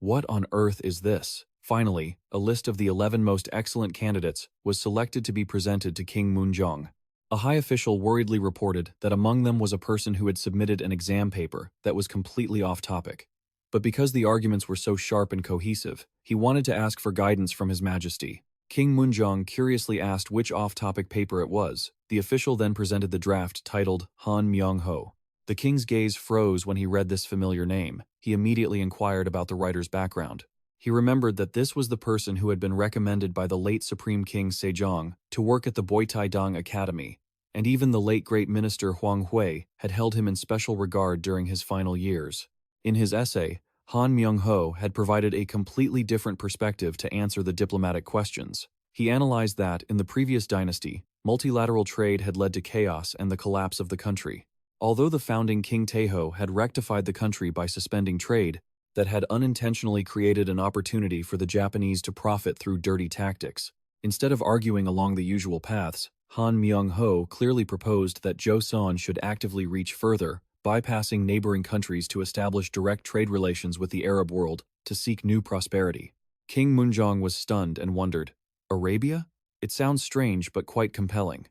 what on earth is this? Finally, a list of the 11 most excellent candidates was selected to be presented to King Munjong. A high official worriedly reported that among them was a person who had submitted an exam paper that was completely off topic. But because the arguments were so sharp and cohesive, he wanted to ask for guidance from His Majesty. King Munjong curiously asked which off-topic paper it was. The official then presented the draft titled Han Myung-ho. The king's gaze froze when he read this familiar name. He immediately inquired about the writer's background. He remembered that this was the person who had been recommended by the late Supreme King Sejong to work at the Boitaidang Academy, and even the late Great Minister Huang Hui had held him in special regard during his final years. In his essay, Han Myung-ho had provided a completely different perspective to answer the diplomatic questions. He analyzed that, in the previous dynasty, multilateral trade had led to chaos and the collapse of the country. Although the founding King Taeho had rectified the country by suspending trade, that had unintentionally created an opportunity for the Japanese to profit through dirty tactics. Instead of arguing along the usual paths, Han Myung-ho clearly proposed that Joseon should actively reach further, bypassing neighboring countries to establish direct trade relations with the Arab world to seek new prosperity. King Munjong was stunned and wondered, Arabia? It sounds strange but quite compelling.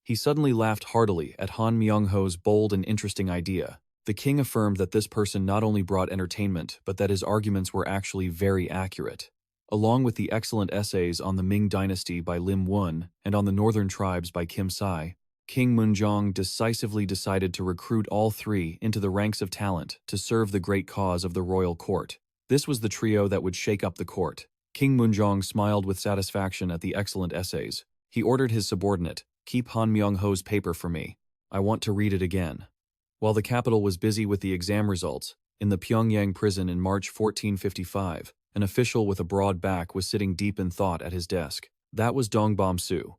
He suddenly laughed heartily at Han Myung-ho's bold and interesting idea. The king affirmed that this person not only brought entertainment, but that his arguments were actually very accurate. Along with the excellent essays on the Ming dynasty by Lim Wun and on the northern tribes by Kim Sai, King Munjong decisively decided to recruit all three into the ranks of talent to serve the great cause of the royal court. This was the trio that would shake up the court. King Munjong smiled with satisfaction at the excellent essays. He ordered his subordinate, "Keep Han Myung-ho's paper for me. I want to read it again." While the capital was busy with the exam results, in the Pyongyang prison in March 1455, an official with a broad back was sitting deep in thought at his desk. That was Dong Bom-su,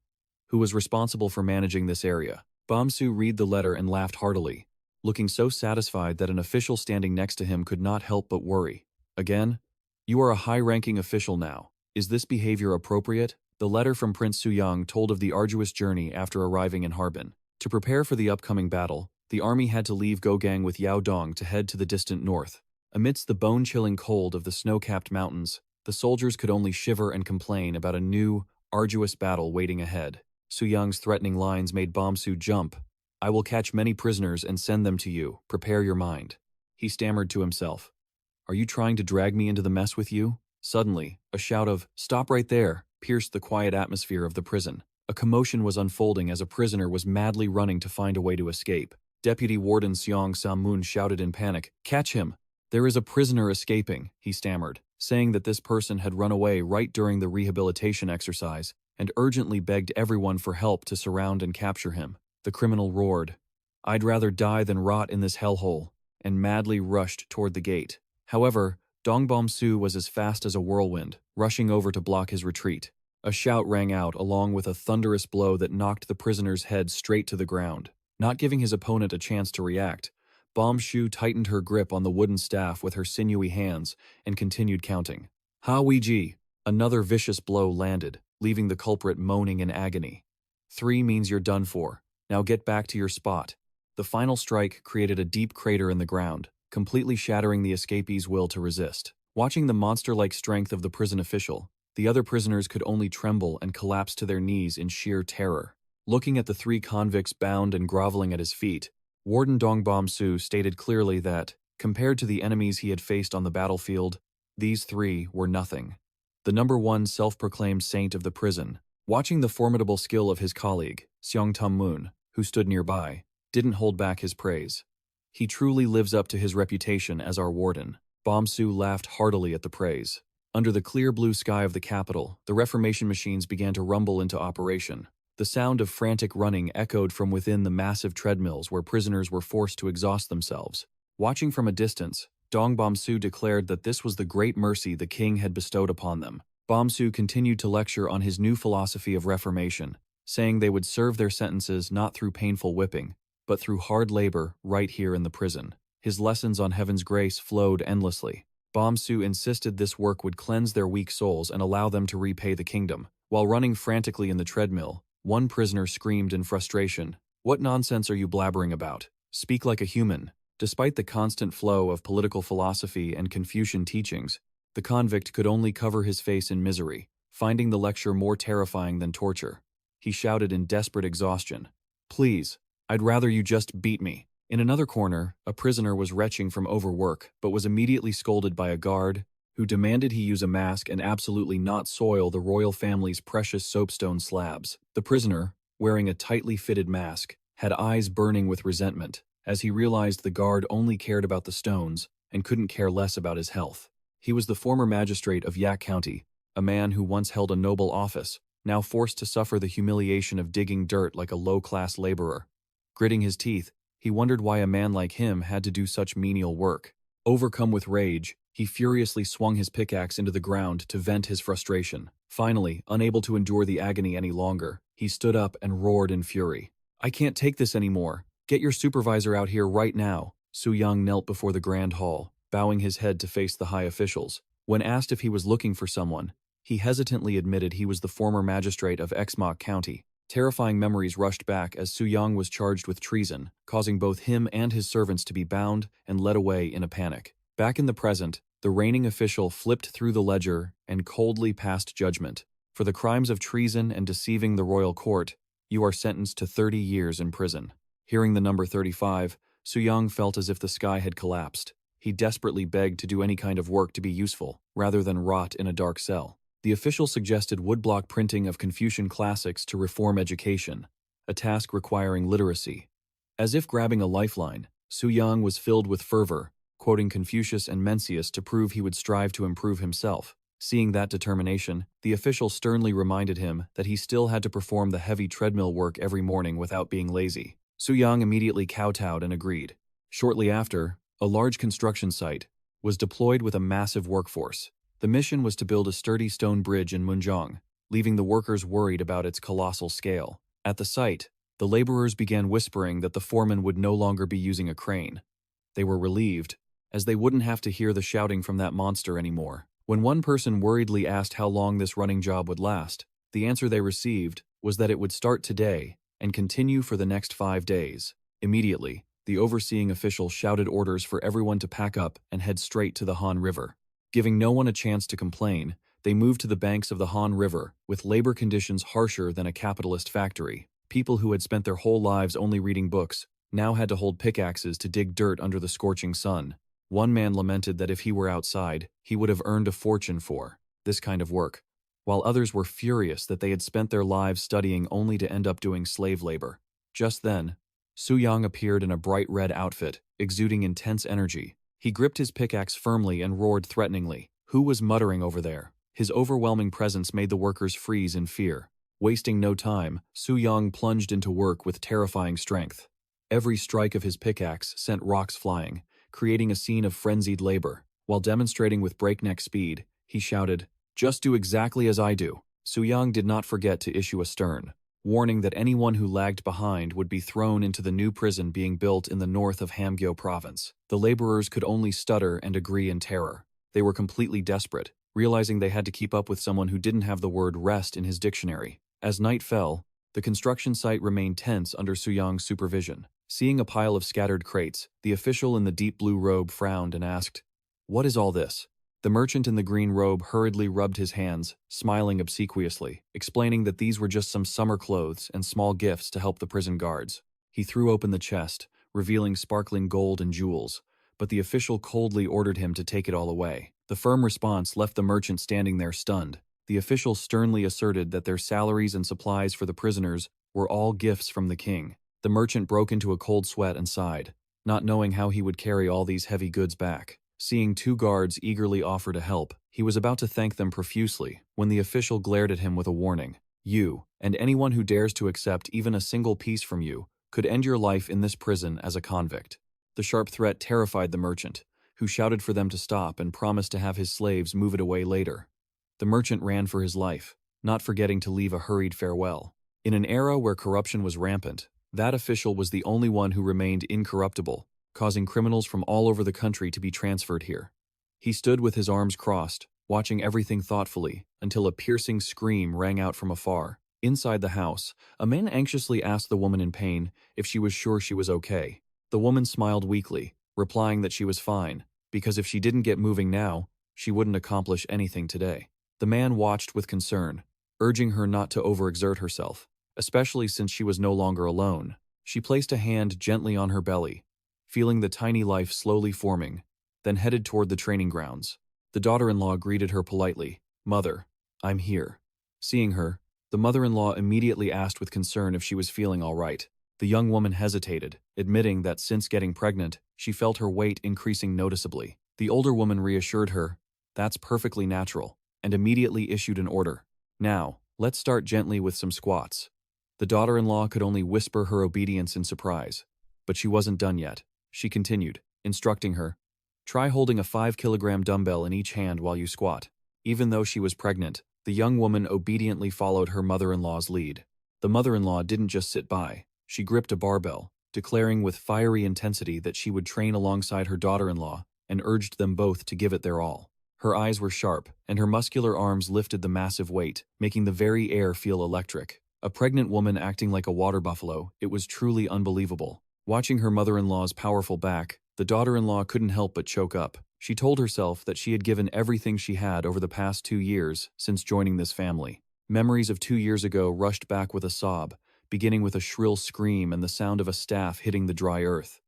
who was responsible for managing this area. Bom-su read the letter and laughed heartily, looking so satisfied that an official standing next to him could not help but worry. "Again? You are a high-ranking official now. Is this behavior appropriate?" The letter from Prince Suyang told of the arduous journey after arriving in Harbin. To prepare for the upcoming battle, the army had to leave Gogang with Yao Dong to head to the distant north. Amidst the bone-chilling cold of the snow-capped mountains, the soldiers could only shiver and complain about a new, arduous battle waiting ahead. Suyang's threatening lines made Bom-su jump. "I will catch many prisoners and send them to you. Prepare your mind." He stammered to himself. "Are you trying to drag me into the mess with you?" Suddenly, a shout of, "Stop right there!" pierced the quiet atmosphere of the prison. A commotion was unfolding as a prisoner was madly running to find a way to escape. Deputy Warden Seong Sam-moon shouted in panic, "Catch him! There is a prisoner escaping," he stammered, saying that this person had run away right during the rehabilitation exercise and urgently begged everyone for help to surround and capture him. The criminal roared, "I'd rather die than rot in this hellhole," and madly rushed toward the gate. However, Dong Bom-su was as fast as a whirlwind, rushing over to block his retreat. A shout rang out along with a thunderous blow that knocked the prisoner's head straight to the ground. Not giving his opponent a chance to react, Bom-su tightened her grip on the wooden staff with her sinewy hands and continued counting. Ha-wee-ji! Another vicious blow landed, leaving the culprit moaning in agony. "3 means you're done for. Now get back to your spot." The final strike created a deep crater in the ground, completely shattering the escapee's will to resist. Watching the monster-like strength of the prison official, the other prisoners could only tremble and collapse to their knees in sheer terror. Looking at the 3 convicts bound and groveling at his feet, Warden Dong Bom-su stated clearly that, compared to the enemies he had faced on the battlefield, these 3 were nothing. The #1 self-proclaimed saint of the prison, watching the formidable skill of his colleague, Seong Tum-moon, who stood nearby, didn't hold back his praise. "He truly lives up to his reputation as our warden." Bom-su laughed heartily at the praise. Under the clear blue sky of the capital, the Reformation machines began to rumble into operation. The sound of frantic running echoed from within the massive treadmills where prisoners were forced to exhaust themselves. Watching from a distance, Dong Bom-su declared that this was the great mercy the king had bestowed upon them. Bom-su continued to lecture on his new philosophy of reformation, saying they would serve their sentences not through painful whipping, but through hard labor right here in the prison. His lessons on heaven's grace flowed endlessly. Bom-su insisted this work would cleanse their weak souls and allow them to repay the kingdom. While running frantically in the treadmill, one prisoner screamed in frustration, "What nonsense are you blabbering about? Speak like a human." Despite the constant flow of political philosophy and Confucian teachings, the convict could only cover his face in misery, finding the lecture more terrifying than torture. He shouted in desperate exhaustion, "Please, I'd rather you just beat me." In another corner, a prisoner was retching from overwork, but was immediately scolded by a guard, who demanded he use a mask and absolutely not soil the royal family's precious soapstone slabs. The prisoner, wearing a tightly fitted mask, had eyes burning with resentment, as he realized the guard only cared about the stones and couldn't care less about his health. He was the former magistrate of Yak County, a man who once held a noble office, now forced to suffer the humiliation of digging dirt like a low-class laborer. Gritting his teeth, he wondered why a man like him had to do such menial work. Overcome with rage, he furiously swung his pickaxe into the ground to vent his frustration. Finally, unable to endure the agony any longer, he stood up and roared in fury. "I can't take this anymore. Get your supervisor out here right now." Suyang knelt before the grand hall, bowing his head to face the high officials. When asked if he was looking for someone, he hesitantly admitted he was the former magistrate of Exmouth County. Terrifying memories rushed back as Suyang was charged with treason, causing both him and his servants to be bound and led away in a panic. Back in the present, the reigning official flipped through the ledger and coldly passed judgment. For the crimes of treason and deceiving the royal court, you are sentenced to 30 years in prison. Hearing the number 35, Suyang felt as if the sky had collapsed. He desperately begged to do any kind of work to be useful, rather than rot in a dark cell. The official suggested woodblock printing of Confucian classics to reform education, a task requiring literacy. As if grabbing a lifeline, Suyang was filled with fervor, quoting Confucius and Mencius to prove he would strive to improve himself. Seeing that determination, the official sternly reminded him that he still had to perform the heavy treadmill work every morning without being lazy. Suyang immediately kowtowed and agreed. Shortly after, a large construction site was deployed with a massive workforce. The mission was to build a sturdy stone bridge in Munjong, leaving the workers worried about its colossal scale. At the site, the laborers began whispering that the foreman would no longer be using a crane. They were relieved, as they wouldn't have to hear the shouting from that monster anymore. When one person worriedly asked how long this running job would last, the answer they received was that it would start today and continue for the next 5 days. Immediately, the overseeing official shouted orders for everyone to pack up and head straight to the Han River. Giving no one a chance to complain, they moved to the banks of the Han River, with labor conditions harsher than a capitalist factory. People who had spent their whole lives only reading books now had to hold pickaxes to dig dirt under the scorching sun. One man lamented that if he were outside, he would have earned a fortune for this kind of work, while others were furious that they had spent their lives studying only to end up doing slave labor. Just then, Suyang appeared in a bright red outfit, exuding intense energy. He gripped his pickaxe firmly and roared threateningly. Who was muttering over there? His overwhelming presence made the workers freeze in fear. Wasting no time, Suyang plunged into work with terrifying strength. Every strike of his pickaxe sent rocks flying, creating a scene of frenzied labor. While demonstrating with breakneck speed, he shouted, "Just do exactly as I do." Suyang did not forget to issue a stern warning that anyone who lagged behind would be thrown into the new prison being built in the north of Hamgyeo province. The laborers could only stutter and agree in terror. They were completely desperate, realizing they had to keep up with someone who didn't have the word rest in his dictionary. As night fell, the construction site remained tense under Suyang's supervision. Seeing a pile of scattered crates, the official in the deep blue robe frowned and asked, "What is all this?" The merchant in the green robe hurriedly rubbed his hands, smiling obsequiously, explaining that these were just some summer clothes and small gifts to help the prison guards. He threw open the chest, revealing sparkling gold and jewels, but the official coldly ordered him to take it all away. The firm response left the merchant standing there stunned. The official sternly asserted that their salaries and supplies for the prisoners were all gifts from the king. The merchant broke into a cold sweat and sighed, not knowing how he would carry all these heavy goods back. Seeing 2 guards eagerly offer to help, he was about to thank them profusely when the official glared at him with a warning. "You, and anyone who dares to accept even a single piece from you, could end your life in this prison as a convict." The sharp threat terrified the merchant, who shouted for them to stop and promised to have his slaves move it away later. The merchant ran for his life, not forgetting to leave a hurried farewell. In an era where corruption was rampant, that official was the only one who remained incorruptible, causing criminals from all over the country to be transferred here. He stood with his arms crossed, watching everything thoughtfully, until a piercing scream rang out from afar. Inside the house, a man anxiously asked the woman in pain if she was sure she was okay. The woman smiled weakly, replying that she was fine, because if she didn't get moving now, she wouldn't accomplish anything today. The man watched with concern, urging her not to overexert herself, especially since she was no longer alone. She placed a hand gently on her belly, feeling the tiny life slowly forming, then headed toward the training grounds. The daughter-in-law greeted her politely. "Mother, I'm here." Seeing her, the mother-in-law immediately asked with concern if she was feeling all right. The young woman hesitated, admitting that since getting pregnant, she felt her weight increasing noticeably. The older woman reassured her, "That's perfectly natural," and immediately issued an order. "Now, let's start gently with some squats." The daughter-in-law could only whisper her obedience in surprise, but she wasn't done yet. She continued, instructing her, "Try holding a 5-kilogram dumbbell in each hand while you squat." Even though she was pregnant, the young woman obediently followed her mother-in-law's lead. The mother-in-law didn't just sit by. She gripped a barbell, declaring with fiery intensity that she would train alongside her daughter-in-law and urged them both to give it their all. Her eyes were sharp, and her muscular arms lifted the massive weight, making the very air feel electric. A pregnant woman acting like a water buffalo, it was truly unbelievable. Watching her mother-in-law's powerful back, the daughter-in-law couldn't help but choke up. She told herself that she had given everything she had over the past 2 years since joining this family. Memories of 2 years ago rushed back with a sob, beginning with a shrill scream and the sound of a staff hitting the dry earth.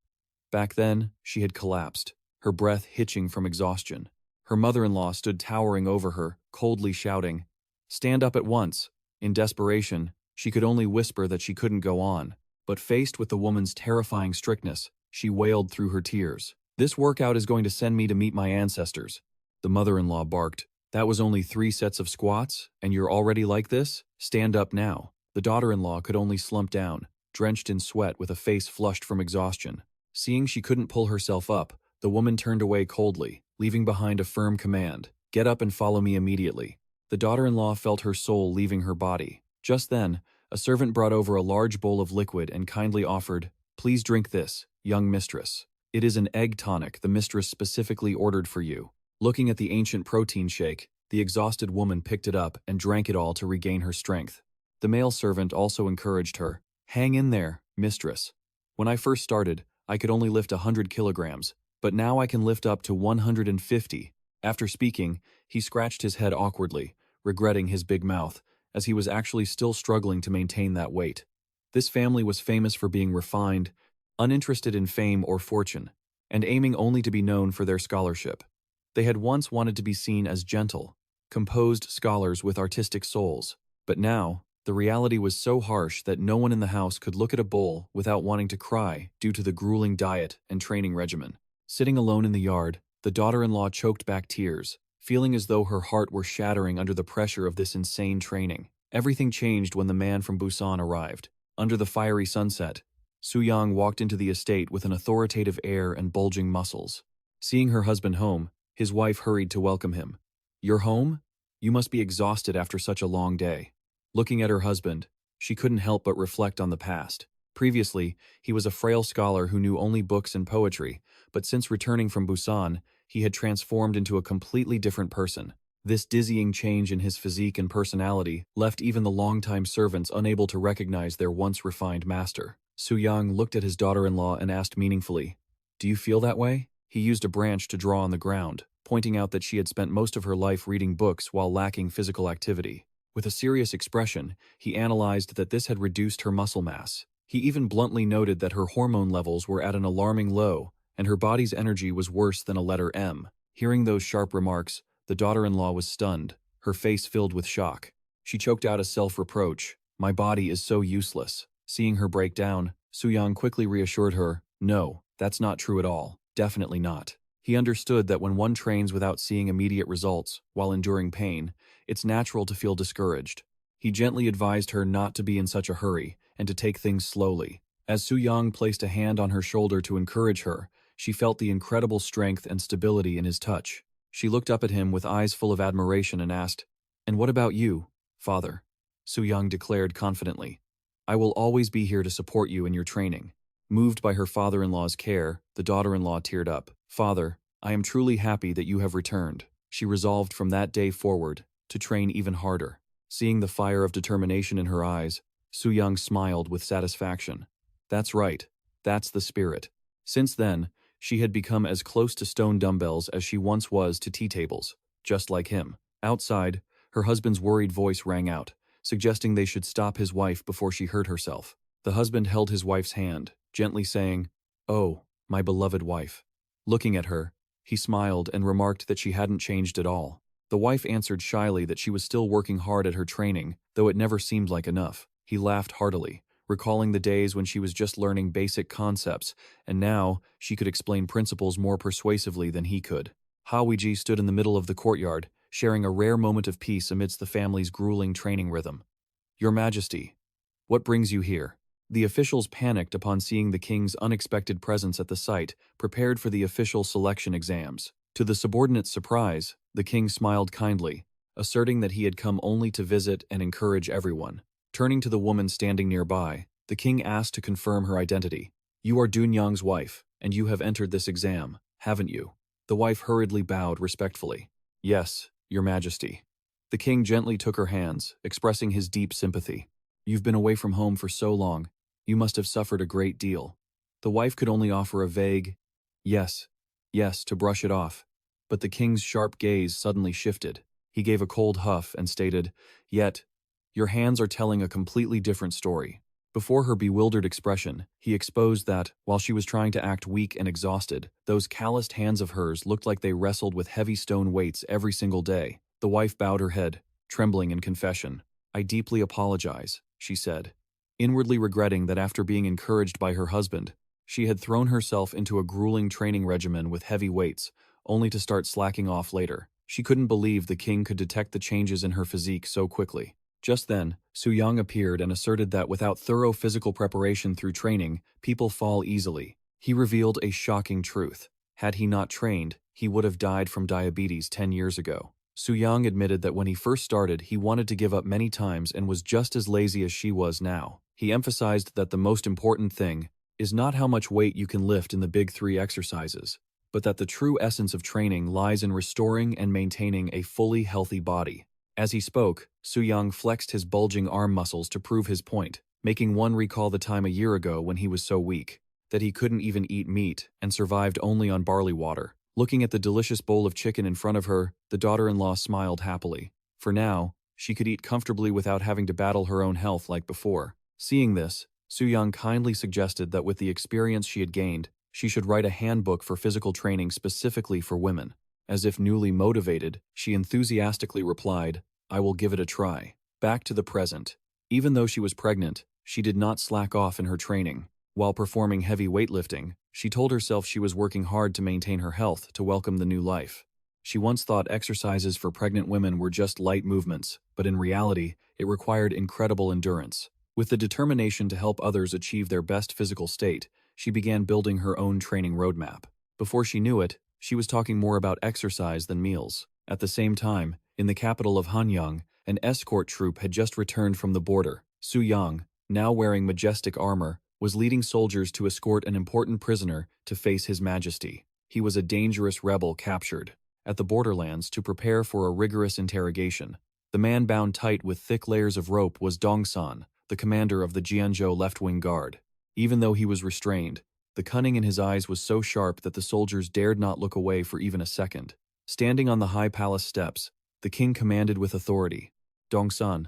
Back then, she had collapsed, her breath hitching from exhaustion. Her mother-in-law stood towering over her, coldly shouting, "Stand up at once." In desperation, she could only whisper that she couldn't go on. But faced with the woman's terrifying strictness, she wailed through her tears. "This workout is going to send me to meet my ancestors." The mother-in-law barked, "That was only 3 sets of squats, and you're already like this? Stand up now." The daughter-in-law could only slump down, drenched in sweat with a face flushed from exhaustion. Seeing she couldn't pull herself up, the woman turned away coldly, leaving behind a firm command, "Get up and follow me immediately." The daughter-in-law felt her soul leaving her body. Just then, a servant brought over a large bowl of liquid and kindly offered, "Please drink this, young mistress. It is an egg tonic the mistress specifically ordered for you." Looking at the ancient protein shake, the exhausted woman picked it up and drank it all to regain her strength. The male servant also encouraged her, "Hang in there, mistress. When I first started, I could only lift 100 kilograms, but now I can lift up to 150. After speaking, he scratched his head awkwardly, regretting his big mouth, as he was actually still struggling to maintain that weight. This family was famous for being refined, uninterested in fame or fortune, and aiming only to be known for their scholarship. They had once wanted to be seen as gentle, composed scholars with artistic souls, but now, the reality was so harsh that no one in the house could look at a bowl without wanting to cry due to the grueling diet and training regimen. Sitting alone in the yard, the daughter-in-law choked back tears, feeling as though her heart were shattering under the pressure of this insane training. Everything changed when the man from Busan arrived. Under the fiery sunset, Suyang walked into the estate with an authoritative air and bulging muscles. Seeing her husband home, his wife hurried to welcome him. "You're home? You must be exhausted after such a long day." Looking at her husband, she couldn't help but reflect on the past. Previously, he was a frail scholar who knew only books and poetry, but since returning from Busan, he had transformed into a completely different person. This dizzying change in his physique and personality left even the longtime servants unable to recognize their once refined master. Suyang looked at his daughter-in-law and asked meaningfully, "Do you feel that way?" He used a branch to draw on the ground, pointing out that she had spent most of her life reading books while lacking physical activity. With a serious expression, he analyzed that this had reduced her muscle mass. He even bluntly noted that her hormone levels were at an alarming low, and her body's energy was worse than a letter M. Hearing those sharp remarks, the daughter-in-law was stunned, her face filled with shock. She choked out a self-reproach, "My body is so useless." Seeing her break down, Suyang quickly reassured her, "No, that's not true at all. Definitely not." He understood that when one trains without seeing immediate results, while enduring pain, it's natural to feel discouraged. He gently advised her not to be in such a hurry and to take things slowly. As Suyang placed a hand on her shoulder to encourage her, she felt the incredible strength and stability in his touch. She looked up at him with eyes full of admiration and asked, "And what about you, father?" Suyang declared confidently, "I will always be here to support you in your training." Moved by her father-in-law's care, the daughter-in-law teared up. "Father, I am truly happy that you have returned." She resolved from that day forward to train even harder. Seeing the fire of determination in her eyes, Suyang smiled with satisfaction. That's right, that's the spirit. Since then, she had become as close to stone dumbbells as she once was to tea tables, just like him. Outside, her husband's worried voice rang out, suggesting they should stop his wife before she hurt herself. The husband held his wife's hand, gently saying, "Oh, my beloved wife." Looking at her, he smiled and remarked that she hadn't changed at all. The wife answered shyly that she was still working hard at her training, though it never seemed like enough. He laughed heartily, recalling the days when she was just learning basic concepts, and now she could explain principles more persuasively than he could. Hawiji stood in the middle of the courtyard, sharing a rare moment of peace amidst the family's grueling training rhythm. "Your Majesty, what brings you here?" The officials panicked upon seeing the king's unexpected presence at the site, prepared for the official selection exams. To the subordinate's surprise, the king smiled kindly, asserting that he had come only to visit and encourage everyone. Turning to the woman standing nearby, the king asked to confirm her identity. "You are Dunyang's wife, and you have entered this exam, haven't you?" The wife hurriedly bowed respectfully. "Yes, Your Majesty." The king gently took her hands, expressing his deep sympathy. "You've been away from home for so long. You must have suffered a great deal." The wife could only offer a vague, yes, to brush it off. But the king's sharp gaze suddenly shifted. He gave a cold huff and stated, "Yet, Your hands are telling a completely different story." Before her bewildered expression, he exposed that, while she was trying to act weak and exhausted, those calloused hands of hers looked like they wrestled with heavy stone weights every single day. The wife bowed her head, trembling in confession. "I deeply apologize," she said, inwardly regretting that after being encouraged by her husband, she had thrown herself into a grueling training regimen with heavy weights, only to start slacking off later. She couldn't believe the king could detect the changes in her physique so quickly. Just then, Suyang appeared and asserted that without thorough physical preparation through training, people fall easily. He revealed a shocking truth. Had he not trained, he would have died from diabetes 10 years ago. Suyang admitted that when he first started, he wanted to give up many times and was just as lazy as she was now. He emphasized that the most important thing is not how much weight you can lift in the big 3 exercises, but that the true essence of training lies in restoring and maintaining a fully healthy body. As he spoke, Suyang flexed his bulging arm muscles to prove his point, making one recall the time a year ago when he was so weak that he couldn't even eat meat and survived only on barley water. Looking at the delicious bowl of chicken in front of her, the daughter-in-law smiled happily. For now, she could eat comfortably without having to battle her own health like before. Seeing this, Suyang kindly suggested that with the experience she had gained, she should write a handbook for physical training specifically for women. As if newly motivated, she enthusiastically replied, "I will give it a try." Back to the present. Even though she was pregnant, she did not slack off in her training. While performing heavy weightlifting, she told herself she was working hard to maintain her health to welcome the new life. She once thought exercises for pregnant women were just light movements, but in reality, it required incredible endurance. With the determination to help others achieve their best physical state, she began building her own training roadmap. Before she knew it, she was talking more about exercise than meals. At the same time, in the capital of Hanyang, an escort troop had just returned from the border. Suyang, now wearing majestic armor, was leading soldiers to escort an important prisoner to face His Majesty. He was a dangerous rebel captured at the borderlands to prepare for a rigorous interrogation. The man bound tight with thick layers of rope was Dongsan, the commander of the Jianzhou left-wing guard. Even though he was restrained, the cunning in his eyes was so sharp that the soldiers dared not look away for even a second. Standing on the high palace steps, the king commanded with authority, "Dongsan,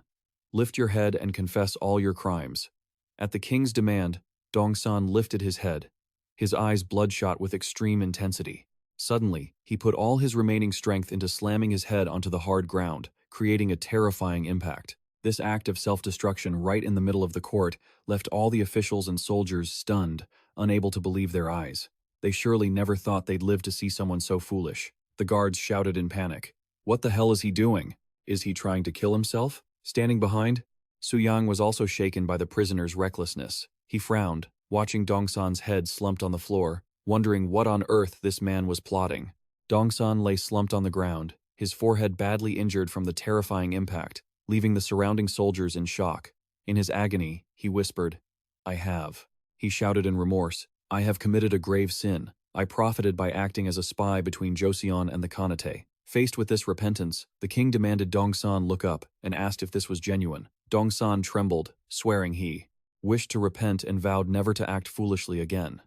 lift your head and confess all your crimes." At the king's demand, Dongsan lifted his head, his eyes bloodshot with extreme intensity. Suddenly, he put all his remaining strength into slamming his head onto the hard ground, creating a terrifying impact. This act of self-destruction right in the middle of the court left all the officials and soldiers stunned, unable to believe their eyes. They surely never thought they'd live to see someone so foolish. The guards shouted in panic, "What the hell is he doing? Is he trying to kill himself?" Standing behind, Suyang was also shaken by the prisoner's recklessness. He frowned, watching Dongsan's head slumped on the floor, wondering what on earth this man was plotting. Dongsan lay slumped on the ground, his forehead badly injured from the terrifying impact, leaving the surrounding soldiers in shock. In his agony, he whispered, "I have." He shouted in remorse, "I have committed a grave sin. I profited by acting as a spy between Joseon and the Khanate." Faced with this repentance, the king demanded Dongsan look up and asked if this was genuine. Dongsan trembled, swearing he wished to repent and vowed never to act foolishly again.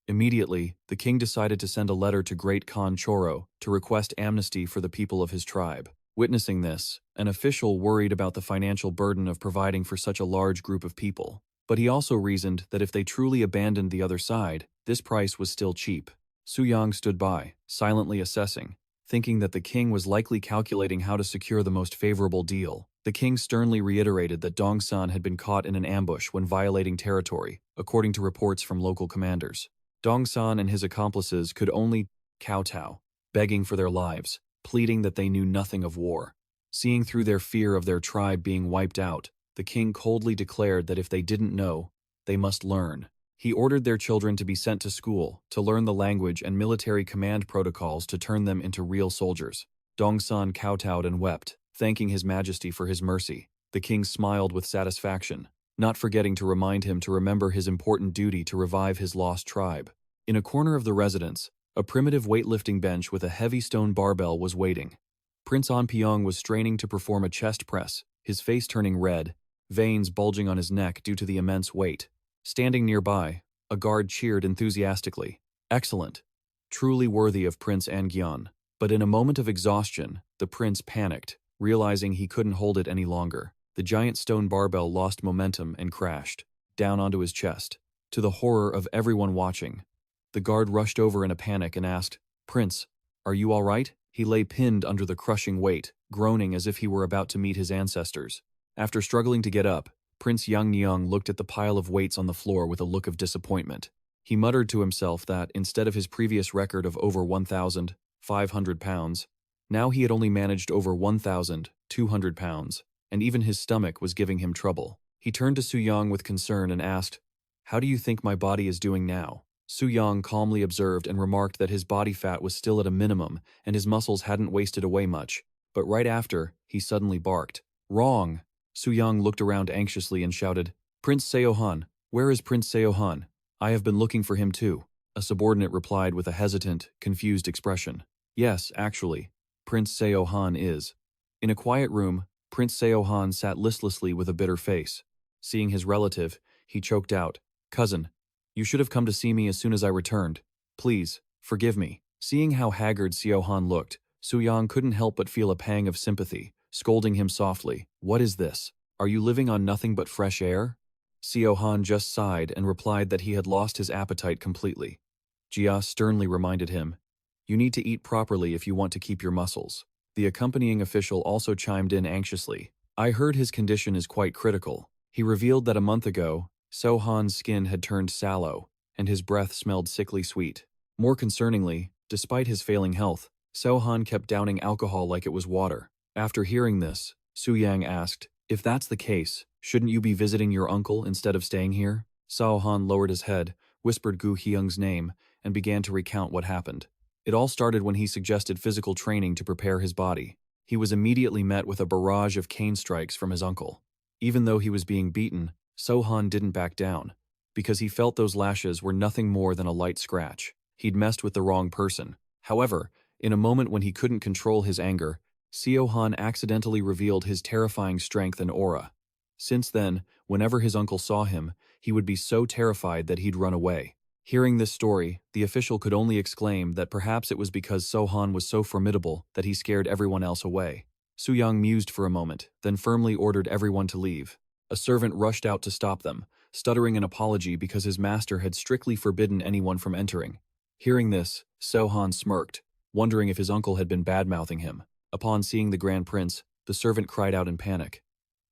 Immediately, the king decided to send a letter to Great Khan Choro to request amnesty for the people of his tribe. Witnessing this, an official worried about the financial burden of providing for such a large group of people. But he also reasoned that if they truly abandoned the other side, this price was still cheap. Suyang stood by, silently assessing, thinking that the king was likely calculating how to secure the most favorable deal. The king sternly reiterated that Dongsan had been caught in an ambush when violating territory, according to reports from local commanders. Dongsan and his accomplices could only kowtow, begging for their lives, pleading that they knew nothing of war. Seeing through their fear of their tribe being wiped out, the king coldly declared that if they didn't know, they must learn. He ordered their children to be sent to school, to learn the language and military command protocols to turn them into real soldiers. Dongsan kowtowed and wept, thanking His Majesty for his mercy. The king smiled with satisfaction, not forgetting to remind him to remember his important duty to revive his lost tribe. In a corner of the residence, a primitive weightlifting bench with a heavy stone barbell was waiting. Prince Anpyeong was straining to perform a chest press, his face turning red, veins bulging on his neck due to the immense weight. Standing nearby, a guard cheered enthusiastically. "Excellent. Truly worthy of Prince Angyeon." But in a moment of exhaustion, the prince panicked, realizing he couldn't hold it any longer. The The giant stone barbell lost momentum and crashed down onto his chest. To the horror of everyone watching, the guard rushed over in a panic and asked, "Prince, are you all right?" He lay pinned under the crushing weight, groaning as if he were about to meet his ancestors. After struggling to get up, Prince Yang looked at the pile of weights on the floor with a look of disappointment. He muttered to himself that, instead of his previous record of over 1,500 pounds, now he had only managed over 1,200 pounds, and even his stomach was giving him trouble. He turned to Suyang with concern and asked, "How do you think my body is doing now?" Suyang calmly observed and remarked that his body fat was still at a minimum and his muscles hadn't wasted away much, but right after, he suddenly barked, "Wrong!" Suyang looked around anxiously and shouted, "Prince Seohan, where is Prince Seohan? I have been looking for him too." A subordinate replied with a hesitant, confused expression. "Yes, actually, Prince Seohan is." In a quiet room, Prince Seohan sat listlessly with a bitter face. Seeing his relative, he choked out, "Cousin, you should have come to see me as soon as I returned. Please, forgive me." Seeing how haggard Seohan looked, Suyang couldn't help but feel a pang of sympathy, scolding him softly, "What is this? Are you living on nothing but fresh air?" Seohan just sighed and replied that he had lost his appetite completely. Jia sternly reminded him, "You need to eat properly if you want to keep your muscles." The accompanying official also chimed in anxiously, "I heard his condition is quite critical." He revealed that a month ago, Sohan's skin had turned sallow, and his breath smelled sickly sweet. More concerningly, despite his failing health, Sohan kept downing alcohol like it was water. After hearing this, Suyang asked, "If that's the case, shouldn't you be visiting your uncle instead of staying here?" Saohan lowered his head, whispered Gu Hyung's name, and began to recount what happened. It all started when he suggested physical training to prepare his body. He was immediately met with a barrage of cane strikes from his uncle. Even though he was being beaten, Sohan didn't back down, because he felt those lashes were nothing more than a light scratch. He'd messed with the wrong person. However, in a moment when he couldn't control his anger, Seohan accidentally revealed his terrifying strength and aura. Since then, whenever his uncle saw him, he would be so terrified that he'd run away. Hearing this story, the official could only exclaim that perhaps it was because Sohan was so formidable that he scared everyone else away. Suyang mused for a moment, then firmly ordered everyone to leave. A servant rushed out to stop them, stuttering an apology because his master had strictly forbidden anyone from entering. Hearing this, Sohan smirked, wondering if his uncle had been bad-mouthing him. Upon seeing the Grand Prince, the servant cried out in panic.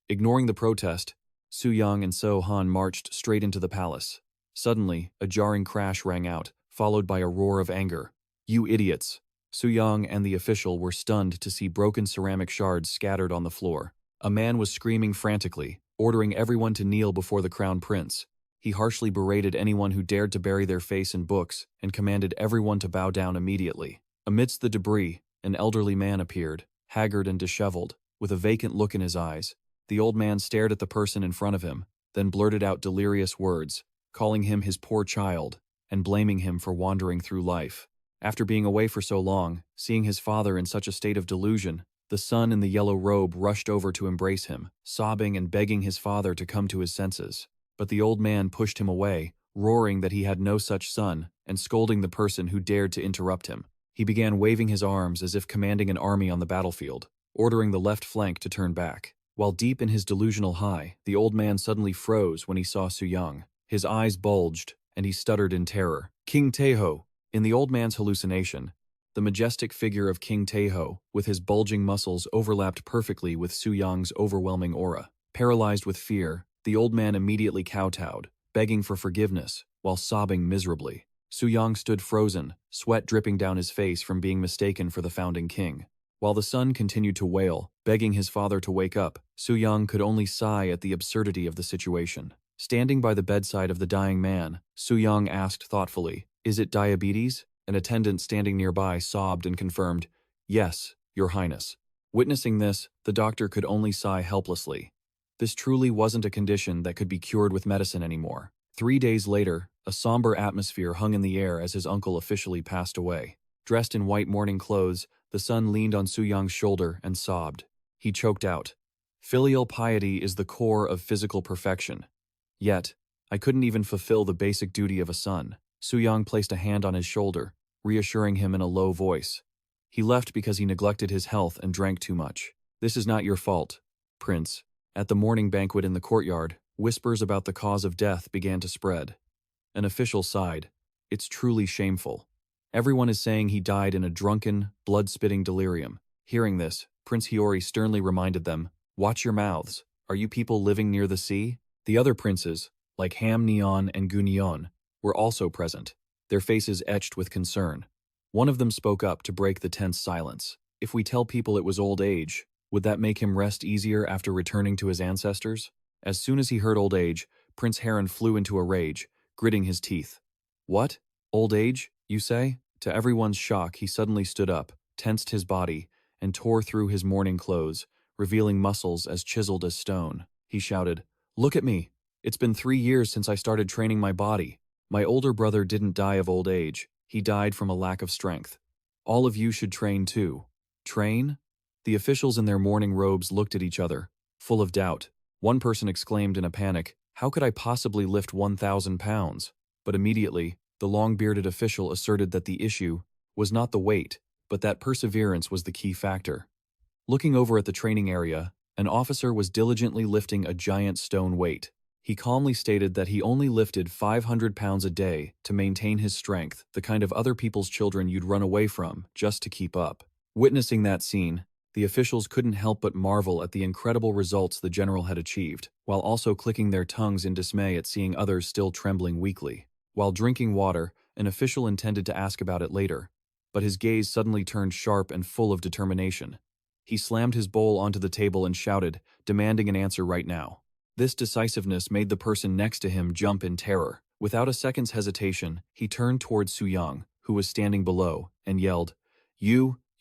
Ignoring the protest, Suyang and Sohan marched straight into the palace. Suddenly, a jarring crash rang out, followed by a roar of anger. "You idiots!" Suyang and the official were stunned to see broken ceramic shards scattered on the floor. A man was screaming frantically, ordering everyone to kneel before the crown prince. He harshly berated anyone who dared to bury their face in books and commanded everyone to bow down immediately. Amidst the debris, an elderly man appeared, haggard and disheveled, with a vacant look in his eyes. The old man stared at the person in front of him, then blurted out delirious words, calling him his poor child, and blaming him for wandering through life. After being away for so long, seeing his father in such a state of delusion, the son in the yellow robe rushed over to embrace him, sobbing and begging his father to come to his senses. But the old man pushed him away, roaring that he had no such son, and scolding the person who dared to interrupt him. He began waving his arms as if commanding an army on the battlefield, ordering the left flank to turn back. While deep in his delusional high, the old man suddenly froze when he saw Suyang. His eyes bulged, and he stuttered in terror. "King Taeho!" In the old man's hallucination, the majestic figure of King Taeho, with his bulging muscles, overlapped perfectly with Suyang's overwhelming aura. Paralyzed with fear, the old man immediately kowtowed, begging for forgiveness, while sobbing miserably. Suyang stood frozen, sweat dripping down his face from being mistaken for the founding king. While the son continued to wail, begging his father to wake up, Suyang could only sigh at the absurdity of the situation. Standing by the bedside of the dying man, Suyang asked thoughtfully, "Is it diabetes?" An attendant standing nearby sobbed and confirmed, "Yes, Your Highness." Witnessing this, the doctor could only sigh helplessly. This truly wasn't a condition that could be cured with medicine anymore. 3 days later, a somber atmosphere hung in the air as his uncle officially passed away. Dressed in white mourning clothes, the son leaned on Suyang's shoulder and sobbed. He choked out, "Filial piety is the core of physical perfection. Yet, I couldn't even fulfill the basic duty of a son." Suyang placed a hand on his shoulder, reassuring him in a low voice. "He left because he neglected his health and drank too much. This is not your fault, Prince. At the morning banquet in the courtyard, whispers about the cause of death began to spread. An official sighed. It's truly shameful. Everyone is saying he died in a drunken, blood-spitting delirium. Hearing this, Prince Hiyori sternly reminded them, "Watch your mouths. Are you people living near the sea?" The other princes, like Ham Neon and Gunyeon, were also present, their faces etched with concern. One of them spoke up to break the tense silence. If we tell people it was old age, would that make him rest easier after returning to his ancestors? As soon as he heard old age, Prince Heron flew into a rage, gritting his teeth. What? Old age, you say? To everyone's shock, he suddenly stood up, tensed his body, and tore through his mourning clothes, revealing muscles as chiseled as stone. He shouted, "Look at me! It's been 3 years since I started training my body. My older brother didn't die of old age. He died from a lack of strength. All of you should train too." Train? The officials in their mourning robes looked at each other, full of doubt. One person exclaimed in a panic, "How could I possibly lift 1,000 pounds? But immediately, the long-bearded official asserted that the issue was not the weight, but that perseverance was the key factor. Looking over at the training area, an officer was diligently lifting a giant stone weight. He calmly stated that he only lifted 500 pounds a day to maintain his strength, the kind of other people's children you'd run away from just to keep up. Witnessing that scene, the officials couldn't help but marvel at the incredible results the general had achieved, while also clicking their tongues in dismay at seeing others still trembling weakly. While drinking water, an official intended to ask about it later, but his gaze suddenly turned sharp and full of determination. He slammed his bowl onto the table and shouted, demanding an answer right now. This decisiveness made the person next to him jump in terror. Without a second's hesitation, he turned towards Suyang, who was standing below, and yelled,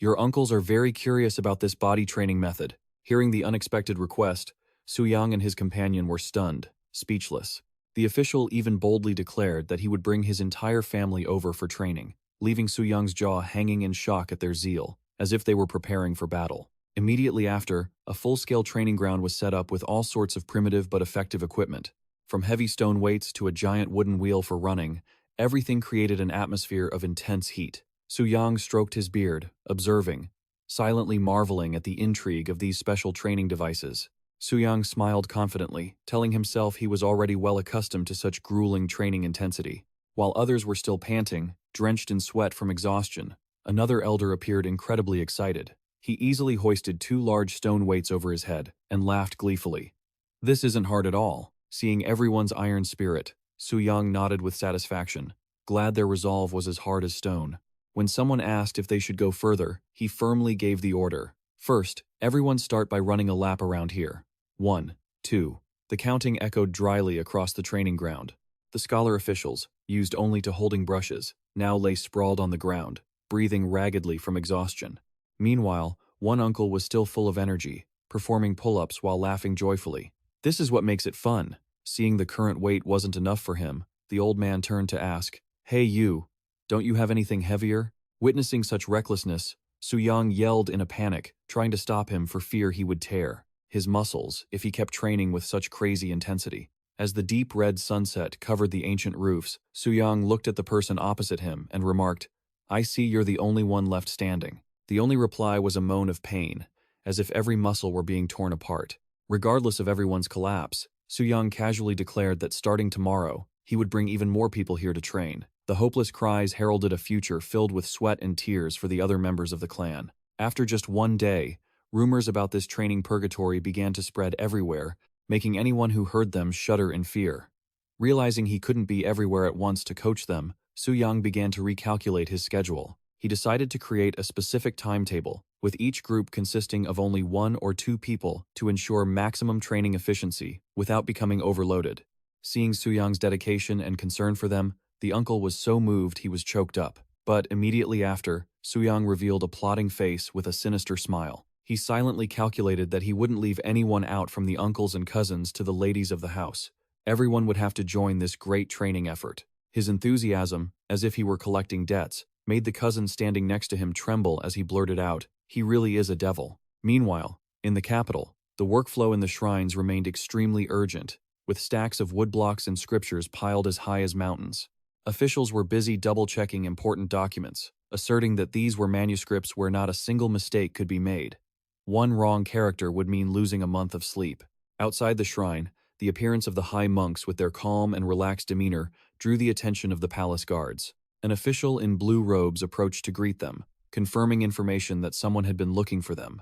Your uncles are very curious about this body training method." Hearing the unexpected request, Suyang and his companion were stunned, speechless. The official even boldly declared that he would bring his entire family over for training, leaving Suyang's jaw hanging in shock at their zeal, as if they were preparing for battle. Immediately after, a full-scale training ground was set up with all sorts of primitive but effective equipment. From heavy stone weights to a giant wooden wheel for running, everything created an atmosphere of intense heat. Suyang stroked his beard, observing, silently marveling at the intrigue of these special training devices. Suyang smiled confidently, telling himself he was already well accustomed to such grueling training intensity. While others were still panting, drenched in sweat from exhaustion, another elder appeared incredibly excited. He easily hoisted 2 large stone weights over his head and laughed gleefully. "This isn't hard at all." Seeing everyone's iron spirit, Suyang nodded with satisfaction, glad their resolve was as hard as stone. When someone asked if they should go further, he firmly gave the order. "First, everyone start by running a lap around here. 1, 2. The counting echoed dryly across the training ground. The scholar officials, used only to holding brushes, now lay sprawled on the ground, breathing raggedly from exhaustion. Meanwhile, one uncle was still full of energy, performing pull-ups while laughing joyfully. This is what makes it fun. Seeing the current weight wasn't enough for him, the old man turned to ask, "Hey you, don't you have anything heavier?" Witnessing such recklessness, Suyang yelled in a panic, trying to stop him for fear he would tear his muscles if he kept training with such crazy intensity. As the deep red sunset covered the ancient roofs, Suyang looked at the person opposite him and remarked, "I see you're the only one left standing." The only reply was a moan of pain, as if every muscle were being torn apart. Regardless of everyone's collapse, Suyang casually declared that starting tomorrow, he would bring even more people here to train. The hopeless cries heralded a future filled with sweat and tears for the other members of the clan. After just 1 day, rumors about this training purgatory began to spread everywhere, making anyone who heard them shudder in fear. Realizing he couldn't be everywhere at once to coach them, Suyang began to recalculate his schedule. He decided to create a specific timetable, with each group consisting of only 1 or 2 people to ensure maximum training efficiency without becoming overloaded. Seeing Suyang's dedication and concern for them, the uncle was so moved he was choked up. But immediately after, Suyang revealed a plotting face with a sinister smile. He silently calculated that he wouldn't leave anyone out from the uncles and cousins to the ladies of the house. Everyone would have to join this great training effort. His enthusiasm, as if he were collecting debts, made the cousin standing next to him tremble as he blurted out, "He really is a devil." Meanwhile, in the capital, the workflow in the shrines remained extremely urgent, with stacks of woodblocks and scriptures piled as high as mountains. Officials were busy double-checking important documents, asserting that these were manuscripts where not a single mistake could be made. One wrong character would mean losing a month of sleep. Outside the shrine, the appearance of the high monks with their calm and relaxed demeanor drew the attention of the palace guards. An official in blue robes approached to greet them, confirming information that someone had been looking for them.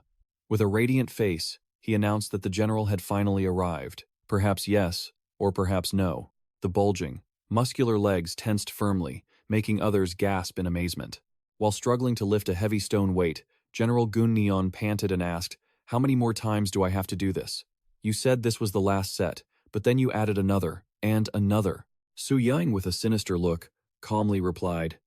With a radiant face, he announced that the general had finally arrived. Perhaps yes, or perhaps no. The bulging, muscular legs tensed firmly, making others gasp in amazement. While struggling to lift a heavy stone weight, General Gun Neon panted and asked, "How many more times do I have to do this? You said this was the last set, but then you added another, and another." Suyang, with a sinister look, calmly replied,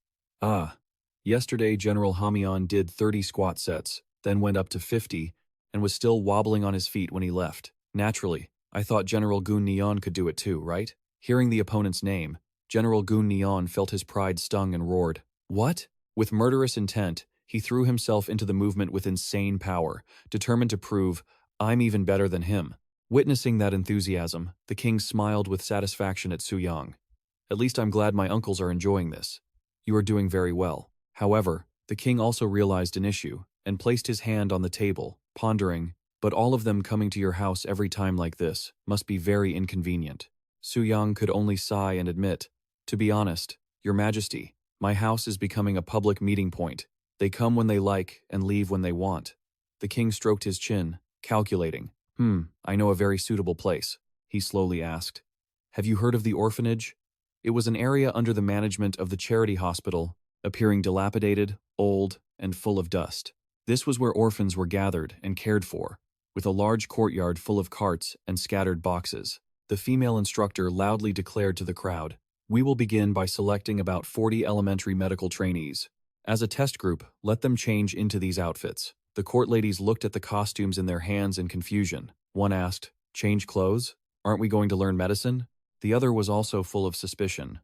"Ah, yesterday General Hamian did 30 squat sets, then went up to 50, and was still wobbling on his feet when he left. Naturally, I thought General Gun Neon could do it too, right?" Hearing the opponent's name, General Gun Neon felt his pride stung and roared, "What?" With murderous intent, he threw himself into the movement with insane power, determined to prove, "I'm even better than him." Witnessing that enthusiasm, the king smiled with satisfaction at Suyang. "At least I'm glad my uncles are enjoying this. You are doing very well." However, the king also realized an issue, and placed his hand on the table, pondering, "But all of them coming to your house every time like this must be very inconvenient." Suyang could only sigh and admit, "To be honest, Your Majesty, my house is becoming a public meeting point. They come when they like and leave when they want." The king stroked his chin, calculating. I know a very suitable place," he slowly asked. "Have you heard of the orphanage?" It was an area under the management of the charity hospital, appearing dilapidated, old, and full of dust. This was where orphans were gathered and cared for, with a large courtyard full of carts and scattered boxes. The female instructor loudly declared to the crowd, "We will begin by selecting about 40 elementary medical trainees. As a test group, let them change into these outfits." The court ladies looked at the costumes in their hands in confusion. One asked, "Change clothes? Aren't we going to learn medicine?" The other was also full of suspicion.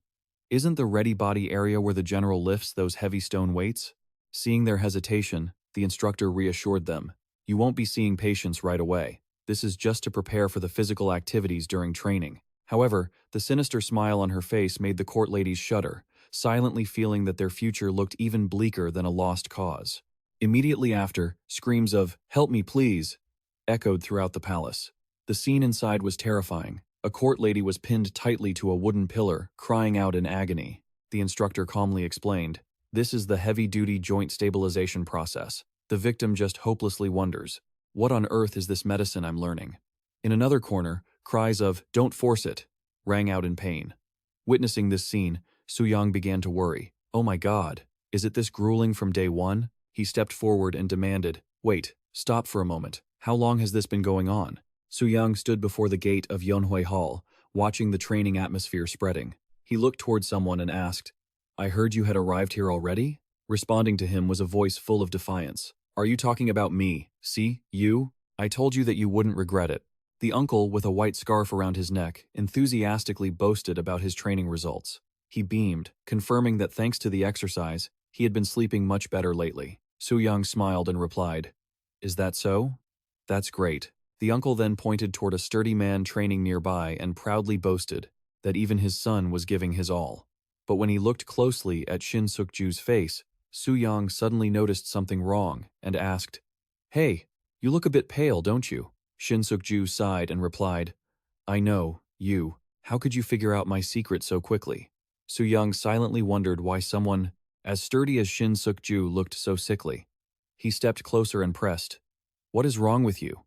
"Isn't the ready body area where the general lifts those heavy stone weights?" Seeing their hesitation, the instructor reassured them, "You won't be seeing patients right away. This is just to prepare for the physical activities during training." However, the sinister smile on her face made the court ladies shudder, silently feeling that their future looked even bleaker than a lost cause. Immediately after, screams of, "Help me, please," echoed throughout the palace. The scene inside was terrifying. A court lady was pinned tightly to a wooden pillar, crying out in agony. The instructor calmly explained, "This is the heavy-duty joint stabilization process. The victim just hopelessly wonders, what on earth is this medicine I'm learning?" In another corner, cries of, "Don't force it," rang out in pain. Witnessing this scene, Suyang began to worry. "Oh my God, is it this grueling from day one?" He stepped forward and demanded, "Wait, stop for a moment. How long has this been going on?" Suyang stood before the gate of Yonhui Hall, watching the training atmosphere spreading. He looked toward someone and asked, "I heard you had arrived here already?" Responding to him was a voice full of defiance. "Are you talking about me? See, you? I told you that you wouldn't regret it." The uncle, with a white scarf around his neck, enthusiastically boasted about his training results. He beamed, confirming that thanks to the exercise, he had been sleeping much better lately. Suyang smiled and replied, "Is that so? That's great." The uncle then pointed toward a sturdy man training nearby and proudly boasted that even his son was giving his all. But when he looked closely at Shin Suk-ju's face, Suyang suddenly noticed something wrong and asked, "Hey, you look a bit pale, don't you?" Shin Suk-ju sighed and replied, "I know, you. How could you figure out my secret so quickly?" Suyang silently wondered why someone as sturdy as Shin Suk-ju looked so sickly. He stepped closer and pressed, "What is wrong with you?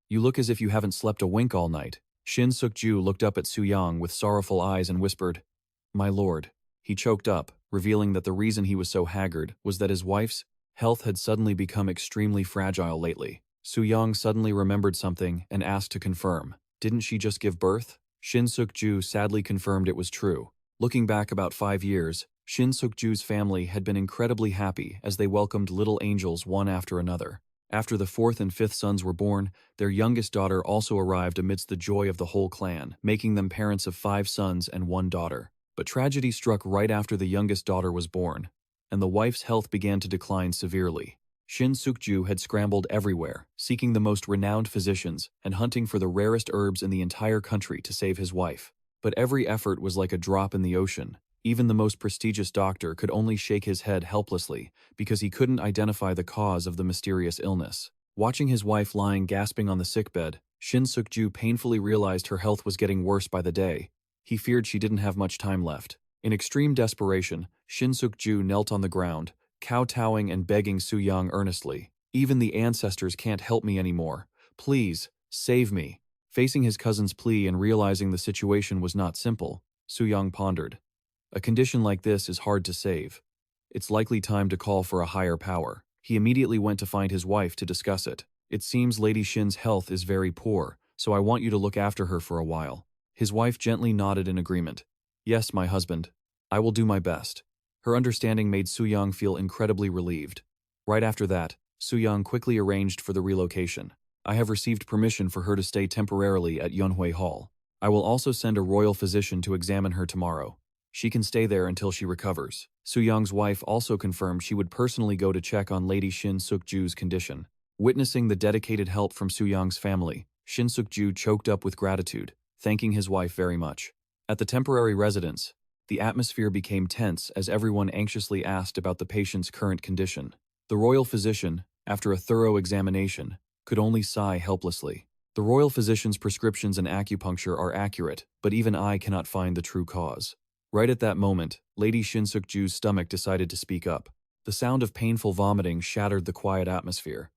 You look as if you haven't slept a wink all night." Shin Suk-ju looked up at Suyang with sorrowful eyes and whispered, "My lord." He choked up, revealing that the reason he was so haggard was that his wife's health had suddenly become extremely fragile lately. Suyang suddenly remembered something and asked to confirm. Didn't she just give birth? Shin Suk-ju sadly confirmed it was true. Looking back about 5 years, Shin Suk-ju's family had been incredibly happy as they welcomed little angels one after another. After the 4th and 5th sons were born, their youngest daughter also arrived amidst the joy of the whole clan, making them parents of 5 sons and 1 daughter. But tragedy struck right after the youngest daughter was born, and the wife's health began to decline severely. Shin Suk-ju had scrambled everywhere, seeking the most renowned physicians and hunting for the rarest herbs in the entire country to save his wife. But every effort was like a drop in the ocean. Even the most prestigious doctor could only shake his head helplessly because he couldn't identify the cause of the mysterious illness. Watching his wife lying gasping on the sickbed, Shin Suk-ju painfully realized her health was getting worse by the day. He feared she didn't have much time left. In extreme desperation, Shin Suk-ju knelt on the ground, kowtowing and begging Suyang earnestly. "Even the ancestors can't help me anymore. Please, save me." Facing his cousin's plea and realizing the situation was not simple, Suyang pondered. A condition like this is hard to save. It's likely time to call for a higher power. He immediately went to find his wife to discuss it. "It seems Lady Shin's health is very poor, so I want you to look after her for a while." His wife gently nodded in agreement. "Yes, my husband. I will do my best." Her understanding made Suyang feel incredibly relieved. Right after that, Suyang quickly arranged for the relocation. "I have received permission for her to stay temporarily at Yunhui Hall. I will also send a royal physician to examine her tomorrow. She can stay there until she recovers." Suyang's wife also confirmed she would personally go to check on Lady Shin Suk-ju's condition. Witnessing the dedicated help from Suyang's family, Shin Suk-ju choked up with gratitude, thanking his wife very much. At the temporary residence, the atmosphere became tense as everyone anxiously asked about the patient's current condition. The royal physician, after a thorough examination, could only sigh helplessly. The royal physician's prescriptions and acupuncture are accurate, but even I cannot find the true cause. Right at that moment, Lady Shin Suk-ju's stomach decided to speak up. The sound of painful vomiting shattered the quiet atmosphere.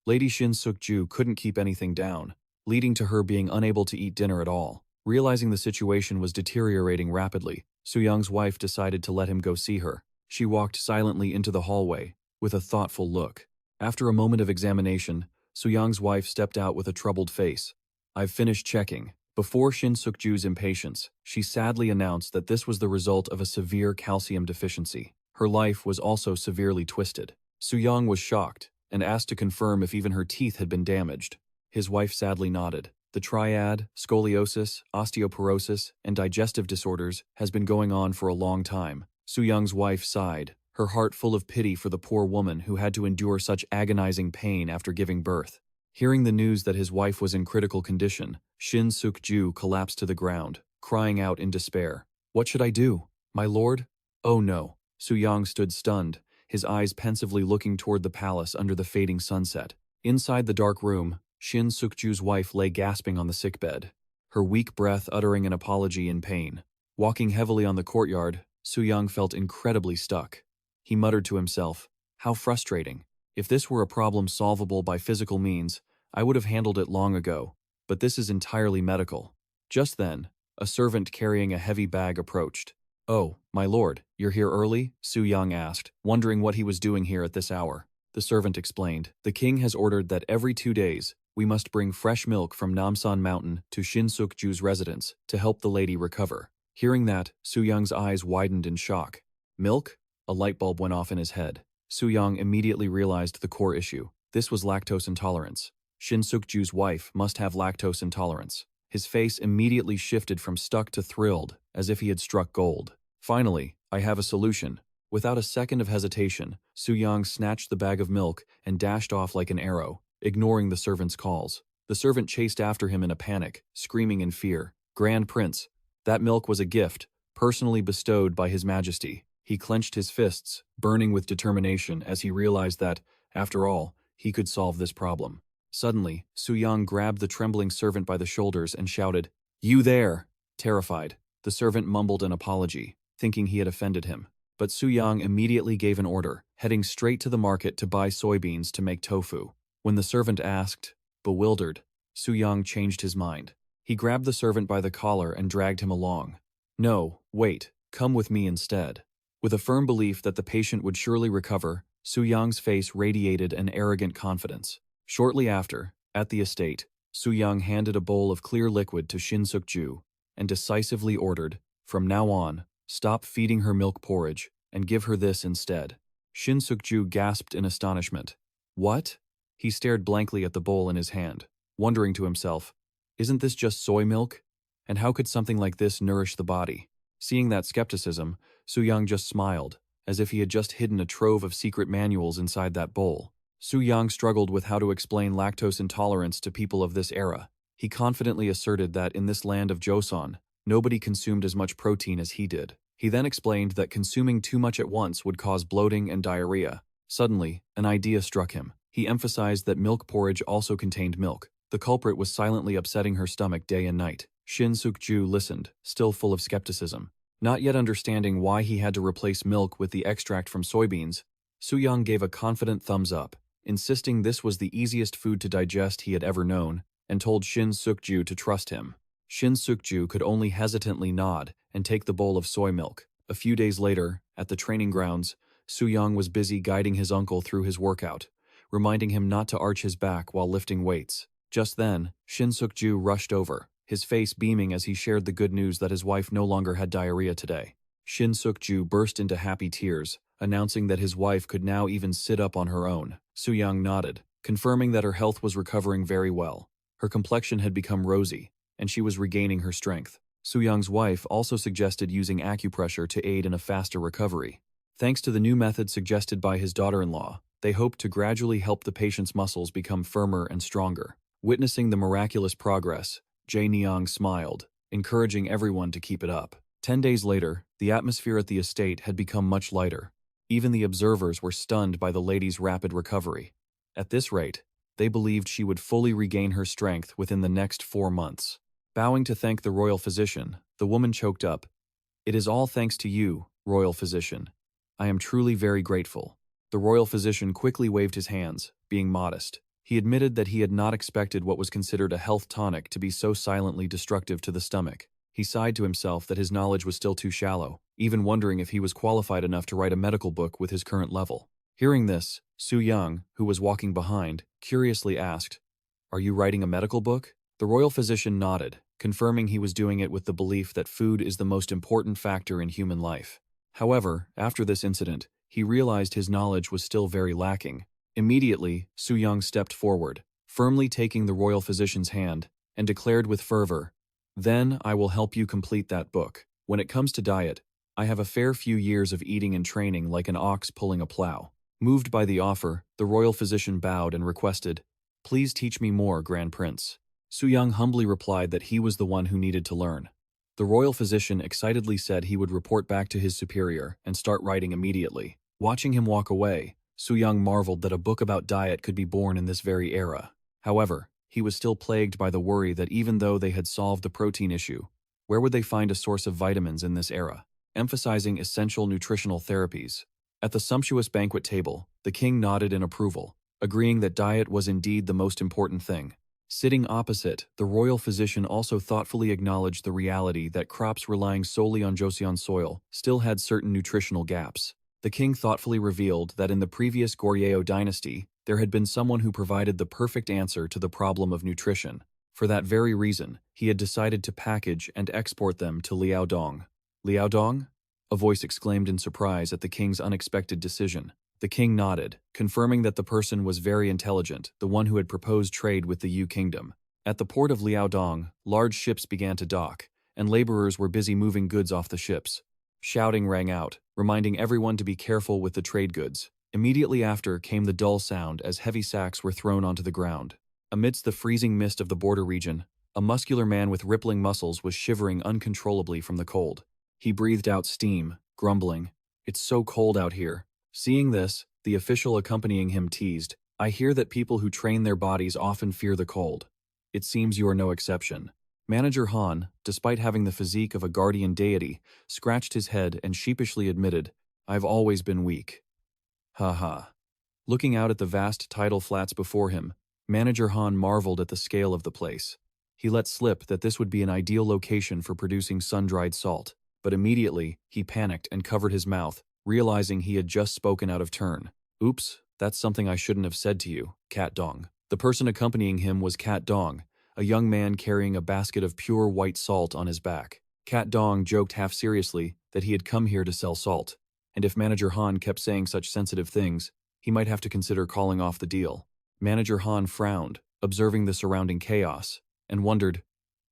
Lady Shin Suk-ju couldn't keep anything down, leading to her being unable to eat dinner at all. Realizing the situation was deteriorating rapidly, Suyang's wife decided to let him go see her. She walked silently into the hallway, with a thoughtful look. After a moment of examination, Suyang's wife stepped out with a troubled face. "I've finished checking." Before Shin Suk-ju's impatience, she sadly announced that this was the result of a severe calcium deficiency. Her life was also severely twisted. Suyang was shocked and asked to confirm if even her teeth had been damaged. His wife sadly nodded. "The triad, scoliosis, osteoporosis, and digestive disorders has been going on for a long time." Suyang's wife sighed, her heart full of pity for the poor woman who had to endure such agonizing pain after giving birth. Hearing the news that his wife was in critical condition, Shin Suk-ju collapsed to the ground, crying out in despair. "What should I do, my lord?" "Oh no." Suyang stood stunned, his eyes pensively looking toward the palace under the fading sunset. Inside the dark room, Shin Suk-ju's wife lay gasping on the sickbed, her weak breath uttering an apology in pain. Walking heavily on the courtyard, Suyang felt incredibly stuck. He muttered to himself, "How frustrating. If this were a problem solvable by physical means, I would have handled it long ago, but this is entirely medical." Just then, a servant carrying a heavy bag approached. "Oh, my lord, you're here early?" Suyang asked, wondering what he was doing here at this hour. The servant explained, "The king has ordered that every 2 days, we must bring fresh milk from Namsan Mountain to Shin Suk-ju's residence to help the lady recover." Hearing that, Suyang's eyes widened in shock. "Milk?" A light bulb went off in his head. Suyang immediately realized the core issue. This was lactose intolerance. Shin Suk-ju's wife must have lactose intolerance. His face immediately shifted from stuck to thrilled, as if he had struck gold. "Finally, I have a solution." Without a second of hesitation, Suyang snatched the bag of milk and dashed off like an arrow, ignoring the servant's calls. The servant chased after him in a panic, screaming in fear. "Grand Prince, that milk was a gift, personally bestowed by His Majesty." He clenched his fists, burning with determination as he realized that, after all, he could solve this problem. Suddenly, Suyang grabbed the trembling servant by the shoulders and shouted, "You there!" Terrified, the servant mumbled an apology, thinking he had offended him. But Suyang immediately gave an order, heading straight to the market to buy soybeans to make tofu. When the servant asked, bewildered, Suyang changed his mind. He grabbed the servant by the collar and dragged him along. "No, wait, come with me instead." With a firm belief that the patient would surely recover, Suyang's face radiated an arrogant confidence. Shortly after, at the estate, Suyang handed a bowl of clear liquid to Shin Suk-ju and decisively ordered, "From now on, stop feeding her milk porridge and give her this instead." Shin Suk-ju gasped in astonishment. "What?" He stared blankly at the bowl in his hand, wondering to himself, "Isn't this just soy milk? And how could something like this nourish the body?" Seeing that skepticism, Suyang just smiled, as if he had just hidden a trove of secret manuals inside that bowl. Suyang struggled with how to explain lactose intolerance to people of this era. He confidently asserted that in this land of Joseon, nobody consumed as much protein as he did. He then explained that consuming too much at once would cause bloating and diarrhea. Suddenly, an idea struck him. He emphasized that milk porridge also contained milk, The culprit was silently upsetting her stomach day and night. Shin Suk-ju listened, still full of skepticism. Not yet understanding why he had to replace milk with the extract from soybeans, Suyang gave a confident thumbs up, insisting this was the easiest food to digest he had ever known, and told Shin Suk-ju to trust him. Shin Suk-ju could only hesitantly nod and take the bowl of soy milk. A few days later, at the training grounds, Suyang was busy guiding his uncle through his workout, reminding him not to arch his back while lifting weights. Just then, Shin Suk-ju rushed over, his face beaming as he shared the good news that his wife no longer had diarrhea today. Shin Suk-ju burst into happy tears, announcing that his wife could now even sit up on her own. Suyang nodded, confirming that her health was recovering very well. Her complexion had become rosy, and she was regaining her strength. Suyang's wife also suggested using acupressure to aid in a faster recovery. Thanks to the new method suggested by his daughter-in-law, they hoped to gradually help the patient's muscles become firmer and stronger. Witnessing the miraculous progress, Jae Nyang smiled, encouraging everyone to keep it up. 10 days later, the atmosphere at the estate had become much lighter. Even the observers were stunned by the lady's rapid recovery. At this rate, they believed she would fully regain her strength within the next 4 months. Bowing to thank the royal physician, the woman choked up. "It is all thanks to you, royal physician. I am truly very grateful." The royal physician quickly waved his hands, being modest. He admitted that he had not expected what was considered a health tonic to be so silently destructive to the stomach. He sighed to himself that his knowledge was still too shallow, even wondering if he was qualified enough to write a medical book with his current level. Hearing this, Suyang, who was walking behind, curiously asked, "Are you writing a medical book?" The royal physician nodded, confirming he was doing it with the belief that food is the most important factor in human life. However, after this incident, he realized his knowledge was still very lacking. Immediately, Suyang stepped forward, firmly taking the royal physician's hand, and declared with fervor, "Then I will help you complete that book. When it comes to diet, I have a fair few years of eating and training like an ox pulling a plow." Moved by the offer, the royal physician bowed and requested, "Please teach me more, Grand Prince." Suyang humbly replied that he was the one who needed to learn. The royal physician excitedly said he would report back to his superior and start writing immediately. Watching him walk away, Suyang marveled that a book about diet could be born in this very era. However, he was still plagued by the worry that even though they had solved the protein issue, where would they find a source of vitamins in this era? Emphasizing essential nutritional therapies. At the sumptuous banquet table, the king nodded in approval, agreeing that diet was indeed the most important thing. Sitting opposite, the royal physician also thoughtfully acknowledged the reality that crops relying solely on Joseon soil still had certain nutritional gaps. The king thoughtfully revealed that in the previous Goryeo dynasty, there had been someone who provided the perfect answer to the problem of nutrition. For that very reason, he had decided to package and export them to Liaodong. "Liaodong?" a voice exclaimed in surprise at the king's unexpected decision. The king nodded, confirming that the person was very intelligent, the one who had proposed trade with the Yu kingdom. At the port of Liaodong, large ships began to dock, and laborers were busy moving goods off the ships. Shouting rang out, reminding everyone to be careful with the trade goods. Immediately after came the dull sound as heavy sacks were thrown onto the ground. Amidst the freezing mist of the border region, a muscular man with rippling muscles was shivering uncontrollably from the cold. He breathed out steam, grumbling, "It's so cold out here." Seeing this, the official accompanying him teased, "I hear that people who train their bodies often fear the cold. It seems you are no exception." Manager Han, despite having the physique of a guardian deity, scratched his head and sheepishly admitted, "I've always been weak." Ha ha. Looking out at the vast tidal flats before him, Manager Han marveled at the scale of the place. He let slip that this would be an ideal location for producing sun-dried salt, but immediately he panicked and covered his mouth, realizing he had just spoken out of turn. "Oops, that's something I shouldn't have said to you, Cat Dong." The person accompanying him was Cat Dong, a young man carrying a basket of pure white salt on his back. Cat Dong joked half seriously that he had come here to sell salt, and if Manager Han kept saying such sensitive things, he might have to consider calling off the deal. Manager Han frowned, observing the surrounding chaos, and wondered,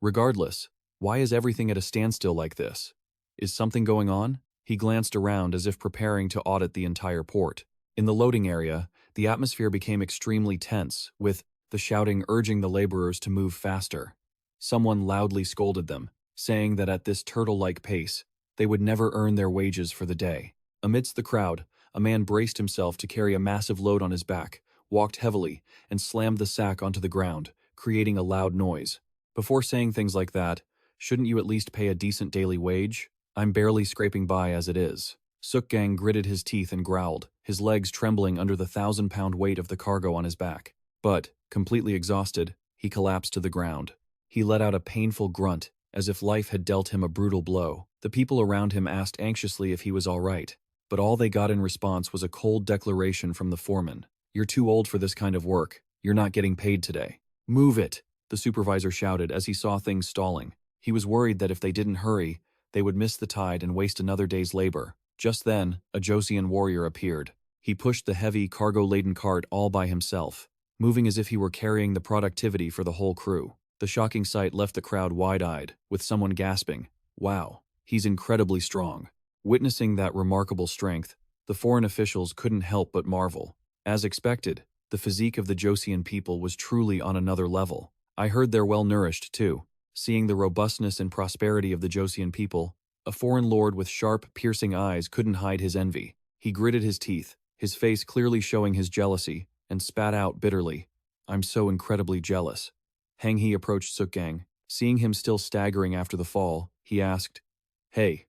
"Regardless, why is everything at a standstill like this? Is something going on?" He glanced around as if preparing to audit the entire port. In the loading area, the atmosphere became extremely tense, with the shouting urging the laborers to move faster. Someone loudly scolded them, saying that at this turtle-like pace, they would never earn their wages for the day. Amidst the crowd, a man braced himself to carry a massive load on his back, walked heavily, and slammed the sack onto the ground, creating a loud noise. Before saying things like that, shouldn't you at least pay a decent daily wage? I'm barely scraping by as it is. Sukgang gritted his teeth and growled, his legs trembling under the 1,000-pound weight of the cargo on his back. But, completely exhausted, he collapsed to the ground. He let out a painful grunt, as if life had dealt him a brutal blow. The people around him asked anxiously if he was all right, but all they got in response was a cold declaration from the foreman. "You're too old for this kind of work. You're not getting paid today." "Move it," the supervisor shouted as he saw things stalling. He was worried that if they didn't hurry, they would miss the tide and waste another day's labor. Just then, a Joseon warrior appeared. He pushed the heavy, cargo-laden cart all by himself, moving as if he were carrying the productivity for the whole crew. The shocking sight left the crowd wide-eyed, with someone gasping, "Wow, he's incredibly strong." Witnessing that remarkable strength, the foreign officials couldn't help but marvel. As expected, the physique of the Joseon people was truly on another level. I heard they're well-nourished, too. Seeing the robustness and prosperity of the Joseon people, a foreign lord with sharp, piercing eyes couldn't hide his envy. He gritted his teeth, his face clearly showing his jealousy, and spat out bitterly, "I'm so incredibly jealous." Hang He approached Sukgang. Seeing him still staggering after the fall, he asked, "Hey,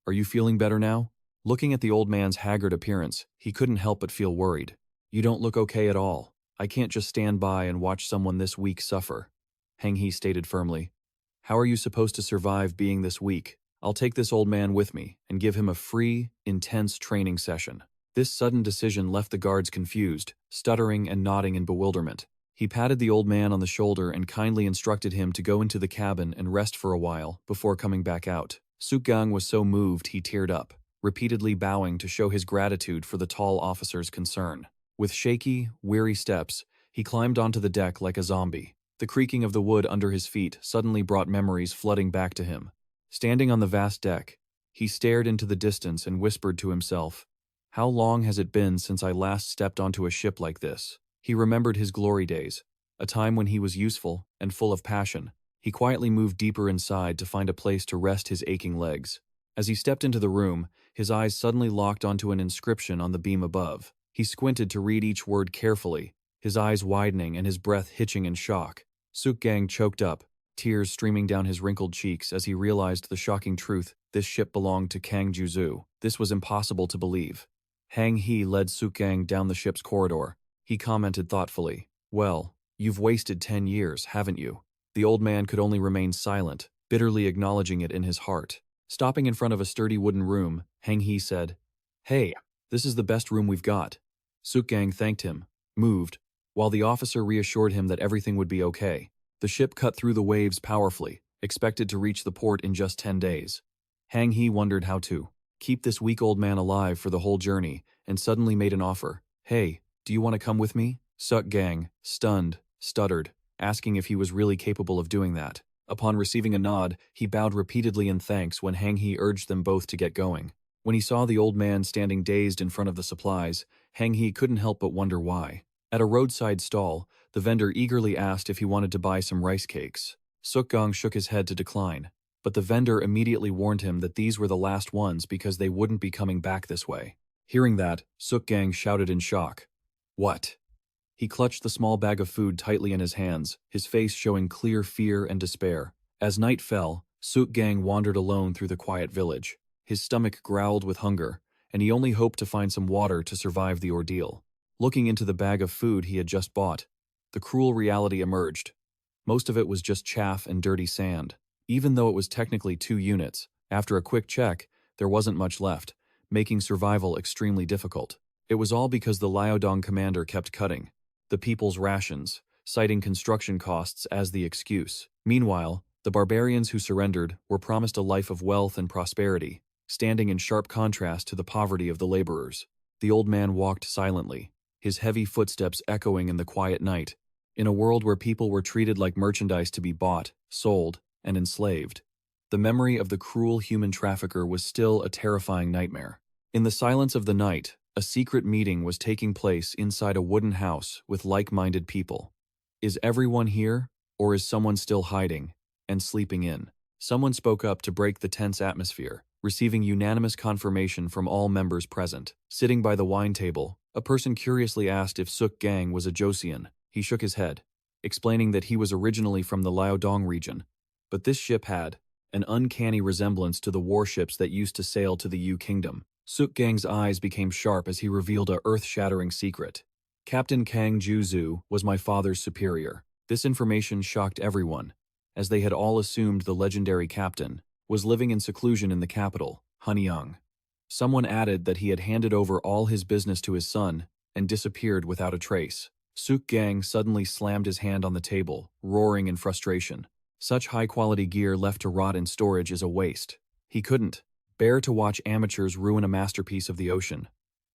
are you feeling better now?" Looking at the old man's haggard appearance, he couldn't help but feel worried. "You don't look okay at all. I can't just stand by and watch someone this weak suffer," Hang He stated firmly. "How are you supposed to survive being this weak? I'll take this old man with me and give him a free, intense training session." This sudden decision left the guards confused, stuttering and nodding in bewilderment. He patted the old man on the shoulder and kindly instructed him to go into the cabin and rest for a while before coming back out. Sukgang was so moved he teared up, repeatedly bowing to show his gratitude for the tall officer's concern. With shaky, weary steps, he climbed onto the deck like a zombie. The creaking of the wood under his feet suddenly brought memories flooding back to him. Standing on the vast deck, he stared into the distance and whispered to himself, "How long has it been since I last stepped onto a ship like this?" He remembered his glory days, a time when he was useful and full of passion. He quietly moved deeper inside to find a place to rest his aching legs. As he stepped into the room, his eyes suddenly locked onto an inscription on the beam above. He squinted to read each word carefully, his eyes widening and his breath hitching in shock. Sukgang choked up, tears streaming down his wrinkled cheeks as he realized the shocking truth: this ship belonged to Kang Juzu. This was impossible to believe. Hang He led Sukgang down the ship's corridor. He commented thoughtfully, "Well, you've wasted 10 years, haven't you?" The old man could only remain silent, bitterly acknowledging it in his heart. Stopping in front of a sturdy wooden room, Hang He said, "Hey, this is the best room we've got." Sukgang thanked him, moved, while the officer reassured him that everything would be okay. The ship cut through the waves powerfully, expected to reach the port in just 10 days. Hang He wondered how to keep this weak old man alive for the whole journey, and suddenly made an offer. "Hey, do you want to come with me?" Sukgang, stunned, stuttered, asking if he was really capable of doing that. Upon receiving a nod, he bowed repeatedly in thanks when Hang He urged them both to get going. When he saw the old man standing dazed in front of the supplies, Hang He couldn't help but wonder why. At a roadside stall, the vendor eagerly asked if he wanted to buy some rice cakes. Sukgang shook his head to decline, but the vendor immediately warned him that these were the last ones because they wouldn't be coming back this way. Hearing that, Sukgang shouted in shock, "What?" He clutched the small bag of food tightly in his hands, his face showing clear fear and despair. As night fell, Sukgang wandered alone through the quiet village. His stomach growled with hunger, and he only hoped to find some water to survive the ordeal. Looking into the bag of food he had just bought, the cruel reality emerged. Most of it was just chaff and dirty sand. Even though it was technically 2 units, after a quick check, there wasn't much left, making survival extremely difficult. It was all because the Liaodong commander kept cutting the people's rations, citing construction costs as the excuse. Meanwhile, the barbarians who surrendered were promised a life of wealth and prosperity, standing in sharp contrast to the poverty of the laborers. The old man walked silently, his heavy footsteps echoing in the quiet night, in a world where people were treated like merchandise to be bought, sold, and enslaved. The memory of the cruel human trafficker was still a terrifying nightmare. In the silence of the night, a secret meeting was taking place inside a wooden house with like-minded people. Is everyone here, or is someone still hiding and sleeping in? Someone spoke up to break the tense atmosphere, receiving unanimous confirmation from all members present. Sitting by the wine table, a person curiously asked if Sukgang was a Joseon. He shook his head. explaining that he was originally from the Liaodong region, but this ship had an uncanny resemblance to the warships that used to sail to the Yu Kingdom. Suk-gang's eyes became sharp as he revealed a earth-shattering secret. Captain Kang Ju-zu was my father's superior. This information shocked everyone, as they had all assumed the legendary captain was living in seclusion in the capital, Hanyang. Someone added that he had handed over all his business to his son and disappeared without a trace. Suk-gang suddenly slammed his hand on the table, roaring in frustration. Such high-quality gear left to rot in storage is a waste. He couldn't bear to watch amateurs ruin a masterpiece of the ocean.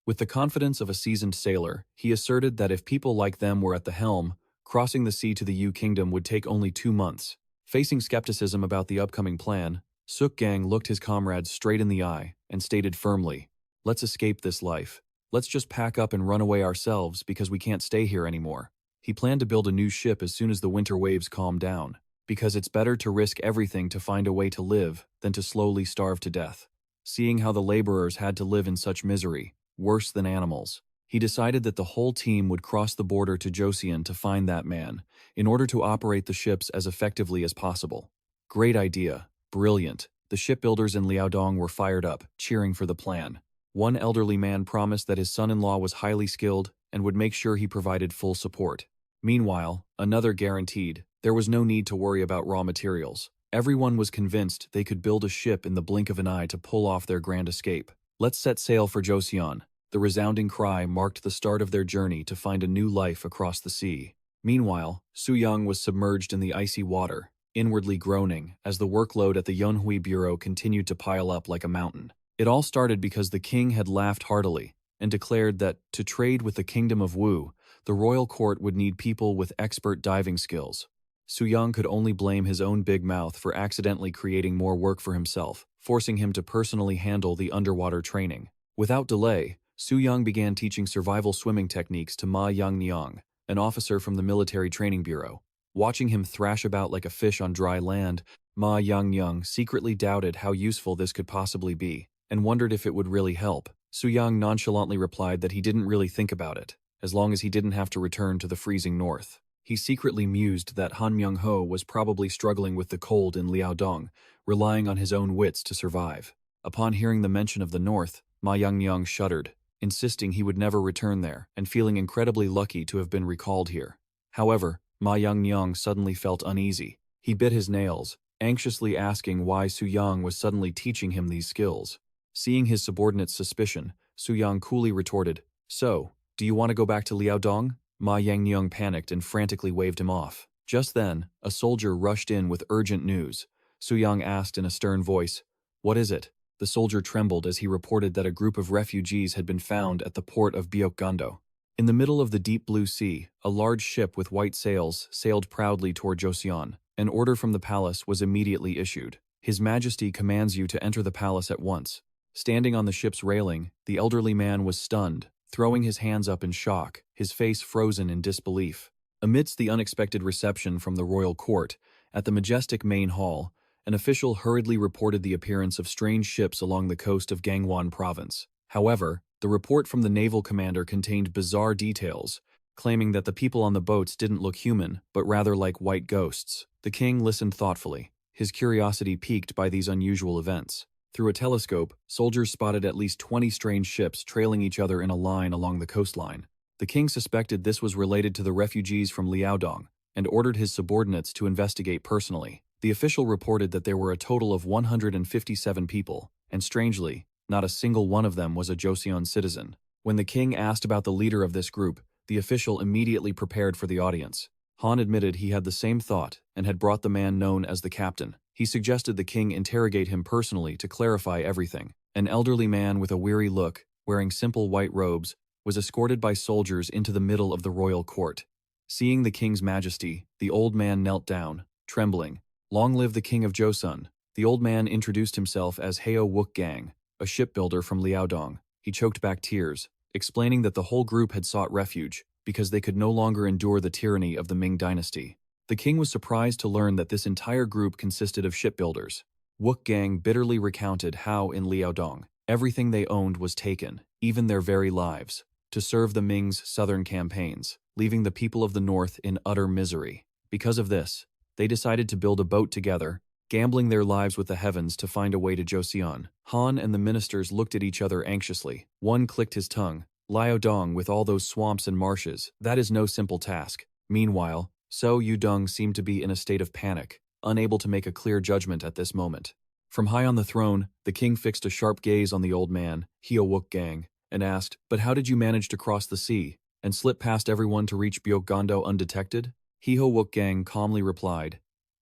With the confidence of a seasoned sailor, he asserted that if people like them were at the helm, crossing the sea to the Yu Kingdom would take only 2 months. Facing skepticism about the upcoming plan, Suk-gang looked his comrades straight in the eye and stated firmly, "Let's escape this life. Let's just pack up and run away ourselves because we can't stay here anymore." He planned to build a new ship as soon as the winter waves calmed down, because it's better to risk everything to find a way to live than to slowly starve to death. Seeing how the laborers had to live in such misery, worse than animals, he decided that the whole team would cross the border to Joseon to find that man, in order to operate the ships as effectively as possible. Great idea. Brilliant. The shipbuilders in Liaodong were fired up, cheering for the plan. One elderly man promised that his son-in-law was highly skilled and would make sure he provided full support. Meanwhile, another guaranteed there was no need to worry about raw materials. Everyone was convinced they could build a ship in the blink of an eye to pull off their grand escape. "Let's set sail for Joseon." The resounding cry marked the start of their journey to find a new life across the sea. Meanwhile, Suyang was submerged in the icy water, inwardly groaning as the workload at the Yunhui Bureau continued to pile up like a mountain. It all started because the king had laughed heartily and declared that, to trade with the kingdom of Wu, the royal court would need people with expert diving skills. Suyang could only blame his own big mouth for accidentally creating more work for himself, forcing him to personally handle the underwater training. Without delay, Suyang began teaching survival swimming techniques to Ma Yangnyang, an officer from the military training bureau. Watching him thrash about like a fish on dry land, Ma Yangnyang secretly doubted how useful this could possibly be, and wondered if it would really help. Suyang nonchalantly replied that he didn't really think about it, as long as he didn't have to return to the freezing north. He secretly mused that Han Myung-ho was probably struggling with the cold in Liaodong, relying on his own wits to survive. Upon hearing the mention of the north, Ma Yangnyang shuddered, insisting he would never return there and feeling incredibly lucky to have been recalled here. However, Ma Yangnyang suddenly felt uneasy. He bit his nails, anxiously asking why Suyang was suddenly teaching him these skills. Seeing his subordinate's suspicion, Suyang coolly retorted, "So, do you want to go back to Liaodong?" Ma Yangnyang panicked and frantically waved him off. Just then, a soldier rushed in with urgent news. Suyang asked in a stern voice, "What is it?" The soldier trembled as he reported that a group of refugees had been found at the port of Byeokgando. In the middle of the deep blue sea, a large ship with white sails sailed proudly toward Joseon. An order from the palace was immediately issued. "His Majesty commands you to enter the palace at once." Standing on the ship's railing, the elderly man was stunned, throwing his hands up in shock, his face frozen in disbelief. Amidst the unexpected reception from the royal court, at the majestic main hall, an official hurriedly reported the appearance of strange ships along the coast of Gangwon province. However, the report from the naval commander contained bizarre details, claiming that the people on the boats didn't look human, but rather like white ghosts. The king listened thoughtfully, his curiosity piqued by these unusual events. Through a telescope, soldiers spotted at least 20 strange ships trailing each other in a line along the coastline. The king suspected this was related to the refugees from Liaodong and ordered his subordinates to investigate personally. The official reported that there were a total of 157 people, and strangely, not a single one of them was a Joseon citizen. When the king asked about the leader of this group, the official immediately prepared for the audience. Han admitted he had the same thought and had brought the man known as the captain. He suggested the king interrogate him personally to clarify everything. An elderly man with a weary look, wearing simple white robes, was escorted by soldiers into the middle of the royal court. Seeing the king's majesty, the old man knelt down, trembling. "Long live the king of Joseon." The old man introduced himself as Heo Wook-gang, a shipbuilder from Liaodong. He choked back tears, explaining that the whole group had sought refuge because they could no longer endure the tyranny of the Ming dynasty. The king was surprised to learn that this entire group consisted of shipbuilders. Wook-gang bitterly recounted how, in Liaodong, everything they owned was taken, even their very lives, to serve the Ming's southern campaigns. leaving the people of the north in utter misery. Because of this, they decided to build a boat together, gambling their lives with the heavens to find a way to Joseon. Han and the ministers looked at each other anxiously. One clicked his tongue. Liaodong, with all those swamps and marshes, that is no simple task. Meanwhile, So Yudong seemed to be in a state of panic, unable to make a clear judgment at this moment. From high on the throne, the king fixed a sharp gaze on the old man, Heo Wook-gang, and asked, "But how did you manage to cross the sea and slip past everyone to reach Byok-gondo undetected?" Heo Wook-gang calmly replied,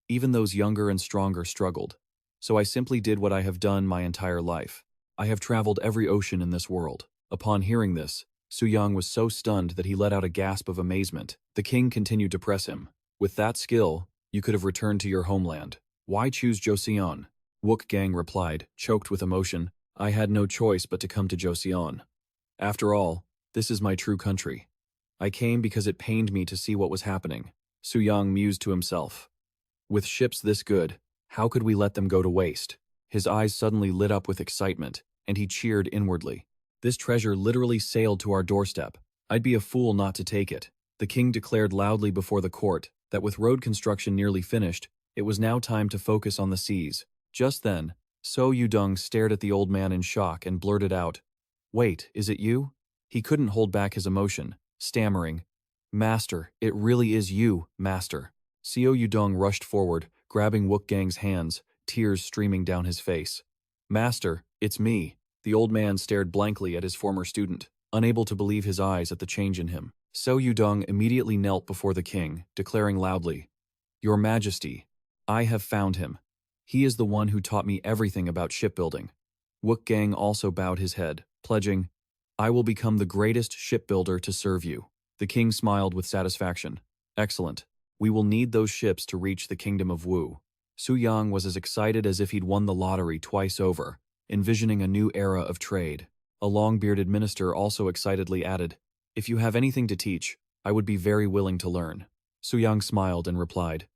"Even those younger and stronger struggled. So I simply did what I have done my entire life. I have traveled every ocean in this world." Upon hearing this, Suyang was so stunned that he let out a gasp of amazement. The king continued to press him. "With that skill, you could have returned to your homeland. Why choose Joseon?" Wook-gang replied, choked with emotion, "I had no choice but to come to Joseon. After all, this is my true country. I came because it pained me to see what was happening." Suyang mused to himself. "With ships this good, how could we let them go to waste?" His eyes suddenly lit up with excitement, and he cheered inwardly. "This treasure literally sailed to our doorstep. I'd be a fool not to take it." The king declared loudly before the court that with road construction nearly finished, it was now time to focus on the seas. Just then, So Yudong stared at the old man in shock and blurted out, "Wait, is it you?" He couldn't hold back his emotion, stammering, "Master, it really is you, Master." Seo Yudong rushed forward, grabbing Wook-gang's hands, tears streaming down his face. "Master, it's me." The old man stared blankly at his former student, unable to believe his eyes at the change in him. So Yudong immediately knelt before the king, declaring loudly, "Your Majesty, I have found him. He is the one who taught me everything about shipbuilding." Wook-gang also bowed his head, pledging, "I will become the greatest shipbuilder to serve you." The king smiled with satisfaction. "Excellent. We will need those ships to reach the kingdom of Wu." Suyang was as excited as if he'd won the lottery twice over, envisioning a new era of trade. A long-bearded minister also excitedly added, "If you have anything to teach, I would be very willing to learn." Suyang smiled and replied,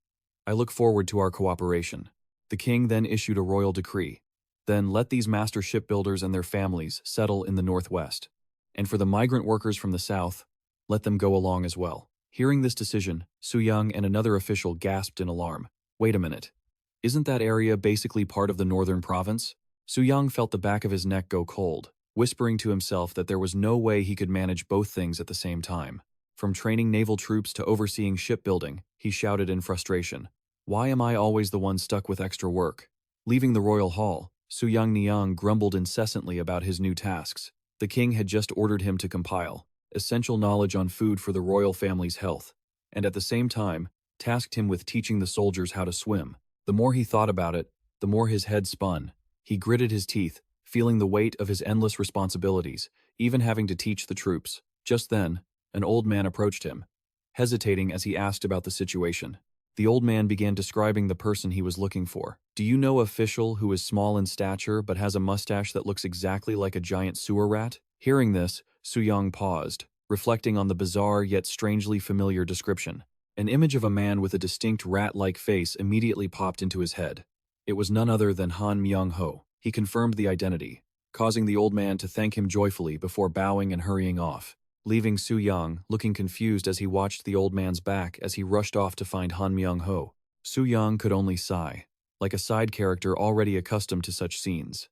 "I look forward to our cooperation." The king then issued a royal decree. "Then let these master shipbuilders and their families settle in the northwest. And for the migrant workers from the south, let them go along as well." Hearing this decision, Suyang and another official gasped in alarm. "Wait a minute. Isn't that area basically part of the northern province?" Suyang felt the back of his neck go cold, whispering to himself that there was no way he could manage both things at the same time. From training naval troops to overseeing shipbuilding, he shouted in frustration, "Why am I always the one stuck with extra work?" Leaving the royal hall, Suyang Niang grumbled incessantly about his new tasks. The king had just ordered him to compile essential knowledge on food for the royal family's health, and at the same time, tasked him with teaching the soldiers how to swim. The more he thought about it, the more his head spun. He gritted his teeth, feeling the weight of his endless responsibilities, even having to teach the troops. Just then, an old man approached him, hesitating as he asked about the situation. The old man began describing the person he was looking for. "Do you know an official who is small in stature but has a mustache that looks exactly like a giant sewer rat?" Hearing this, Suyang paused, reflecting on the bizarre yet strangely familiar description. An image of a man with a distinct rat-like face immediately popped into his head. It was none other than Han Myung-ho. He confirmed the identity, causing the old man to thank him joyfully before bowing and hurrying off, leaving Suyang looking confused as he watched the old man's back as he rushed off to find Han Myung-ho. Suyang could only sigh, like a side character already accustomed to such scenes.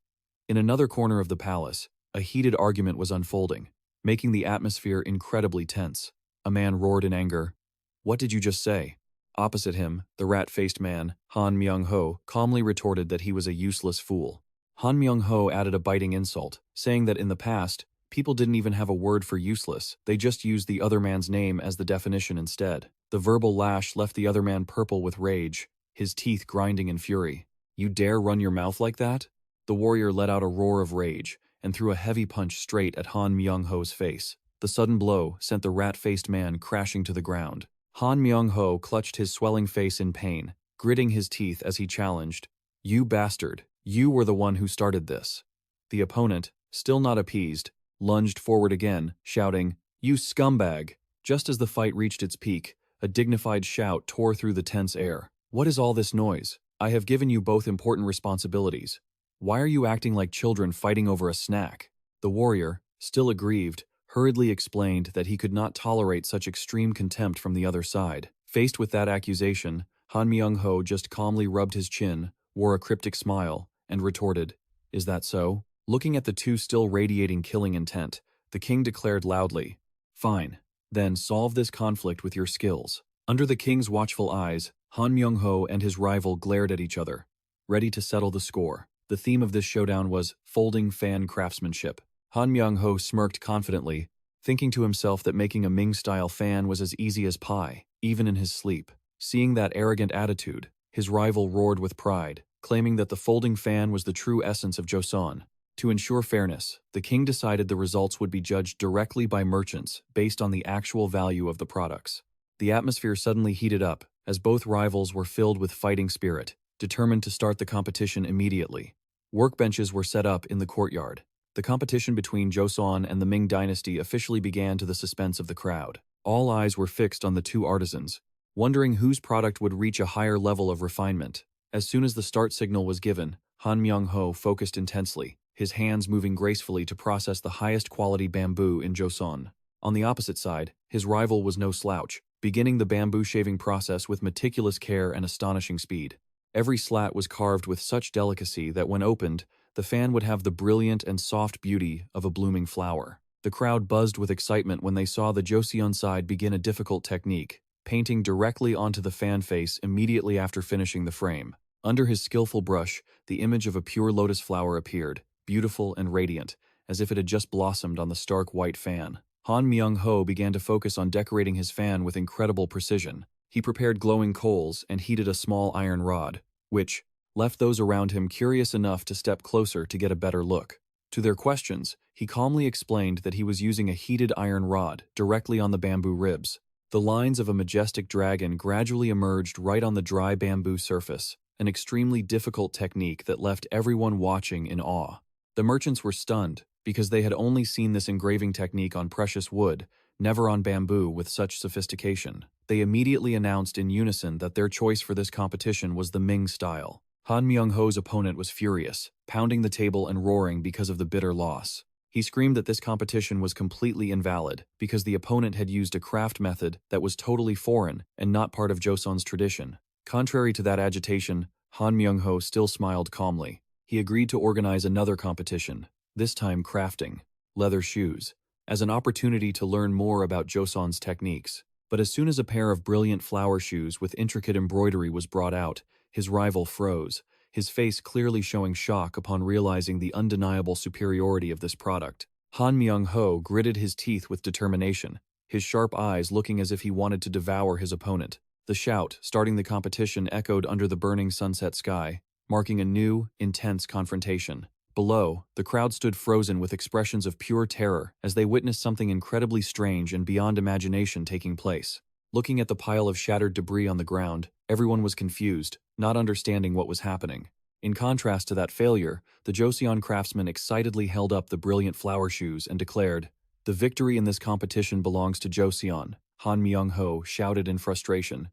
In another corner of the palace, a heated argument was unfolding, making the atmosphere incredibly tense. A man roared in anger, "What did you just say?" Opposite him, the rat-faced man, Han Myung-ho, calmly retorted that he was a useless fool. Han Myung-ho added a biting insult, saying that in the past, people didn't even have a word for useless, they just used the other man's name as the definition instead. The verbal lash left the other man purple with rage, his teeth grinding in fury. "You dare run your mouth like that?" The warrior let out a roar of rage and threw a heavy punch straight at Han Myung-ho's face. The sudden blow sent the rat-faced man crashing to the ground. Han Myung-ho clutched his swelling face in pain, gritting his teeth as he challenged, "You bastard, you were the one who started this." The opponent, still not appeased, lunged forward again, shouting, "You scumbag!" Just as the fight reached its peak, a dignified shout tore through the tense air. "What is all this noise? I have given you both important responsibilities. Why are you acting like children fighting over a snack?" The warrior, still aggrieved, hurriedly explained that he could not tolerate such extreme contempt from the other side. Faced with that accusation, Han Myung-ho just calmly rubbed his chin, wore a cryptic smile, and retorted, "Is that so?" Looking at the two still radiating killing intent, the king declared loudly, "Fine, then solve this conflict with your skills." Under the king's watchful eyes, Han Myung-ho and his rival glared at each other, ready to settle the score. The theme of this showdown was folding fan craftsmanship. Han Myung-ho smirked confidently, thinking to himself that making a Ming-style fan was as easy as pie, even in his sleep. Seeing that arrogant attitude, his rival roared with pride, claiming that the folding fan was the true essence of Joseon. To ensure fairness, the king decided the results would be judged directly by merchants based on the actual value of the products. The atmosphere suddenly heated up, as both rivals were filled with fighting spirit, determined to start the competition immediately. Workbenches were set up in the courtyard. The competition between Joseon and the Ming dynasty officially began to the suspense of the crowd. All eyes were fixed on the two artisans, wondering whose product would reach a higher level of refinement. As soon as the start signal was given, Han Myung-ho focused intensely, his hands moving gracefully to process the highest quality bamboo in Joseon. On the opposite side, his rival was no slouch, beginning the bamboo shaving process with meticulous care and astonishing speed. Every slat was carved with such delicacy that when opened, the fan would have the brilliant and soft beauty of a blooming flower. The crowd buzzed with excitement when they saw the Joseon side begin a difficult technique, painting directly onto the fan face immediately after finishing the frame. Under his skillful brush, the image of a pure lotus flower appeared, beautiful and radiant, as if it had just blossomed on the stark white fan. Han Myung-ho began to focus on decorating his fan with incredible precision. He prepared glowing coals and heated a small iron rod, which left those around him curious enough to step closer to get a better look. To their questions, he calmly explained that he was using a heated iron rod directly on the bamboo ribs. The lines of a majestic dragon gradually emerged right on the dry bamboo surface, an extremely difficult technique that left everyone watching in awe. The merchants were stunned, because they had only seen this engraving technique on precious wood, never on bamboo with such sophistication. They immediately announced in unison that their choice for this competition was the Ming style. Han Myung-ho's opponent was furious, pounding the table and roaring because of the bitter loss. He screamed that this competition was completely invalid, because the opponent had used a craft method that was totally foreign and not part of Joseon's tradition. Contrary to that agitation, Han Myung-ho still smiled calmly. He agreed to organize another competition, this time crafting leather shoes, as an opportunity to learn more about Joseon's techniques. But as soon as a pair of brilliant flower shoes with intricate embroidery was brought out, his rival froze, his face clearly showing shock upon realizing the undeniable superiority of this product. Han Myung-ho gritted his teeth with determination, his sharp eyes looking as if he wanted to devour his opponent. The shout, starting the competition, echoed under the burning sunset sky, marking a new, intense confrontation. Below, the crowd stood frozen with expressions of pure terror as they witnessed something incredibly strange and beyond imagination taking place. Looking at the pile of shattered debris on the ground, everyone was confused, not understanding what was happening. In contrast to that failure, the Joseon craftsman excitedly held up the brilliant flower shoes and declared, "The victory in this competition belongs to Joseon," Han Myung-ho shouted in frustration.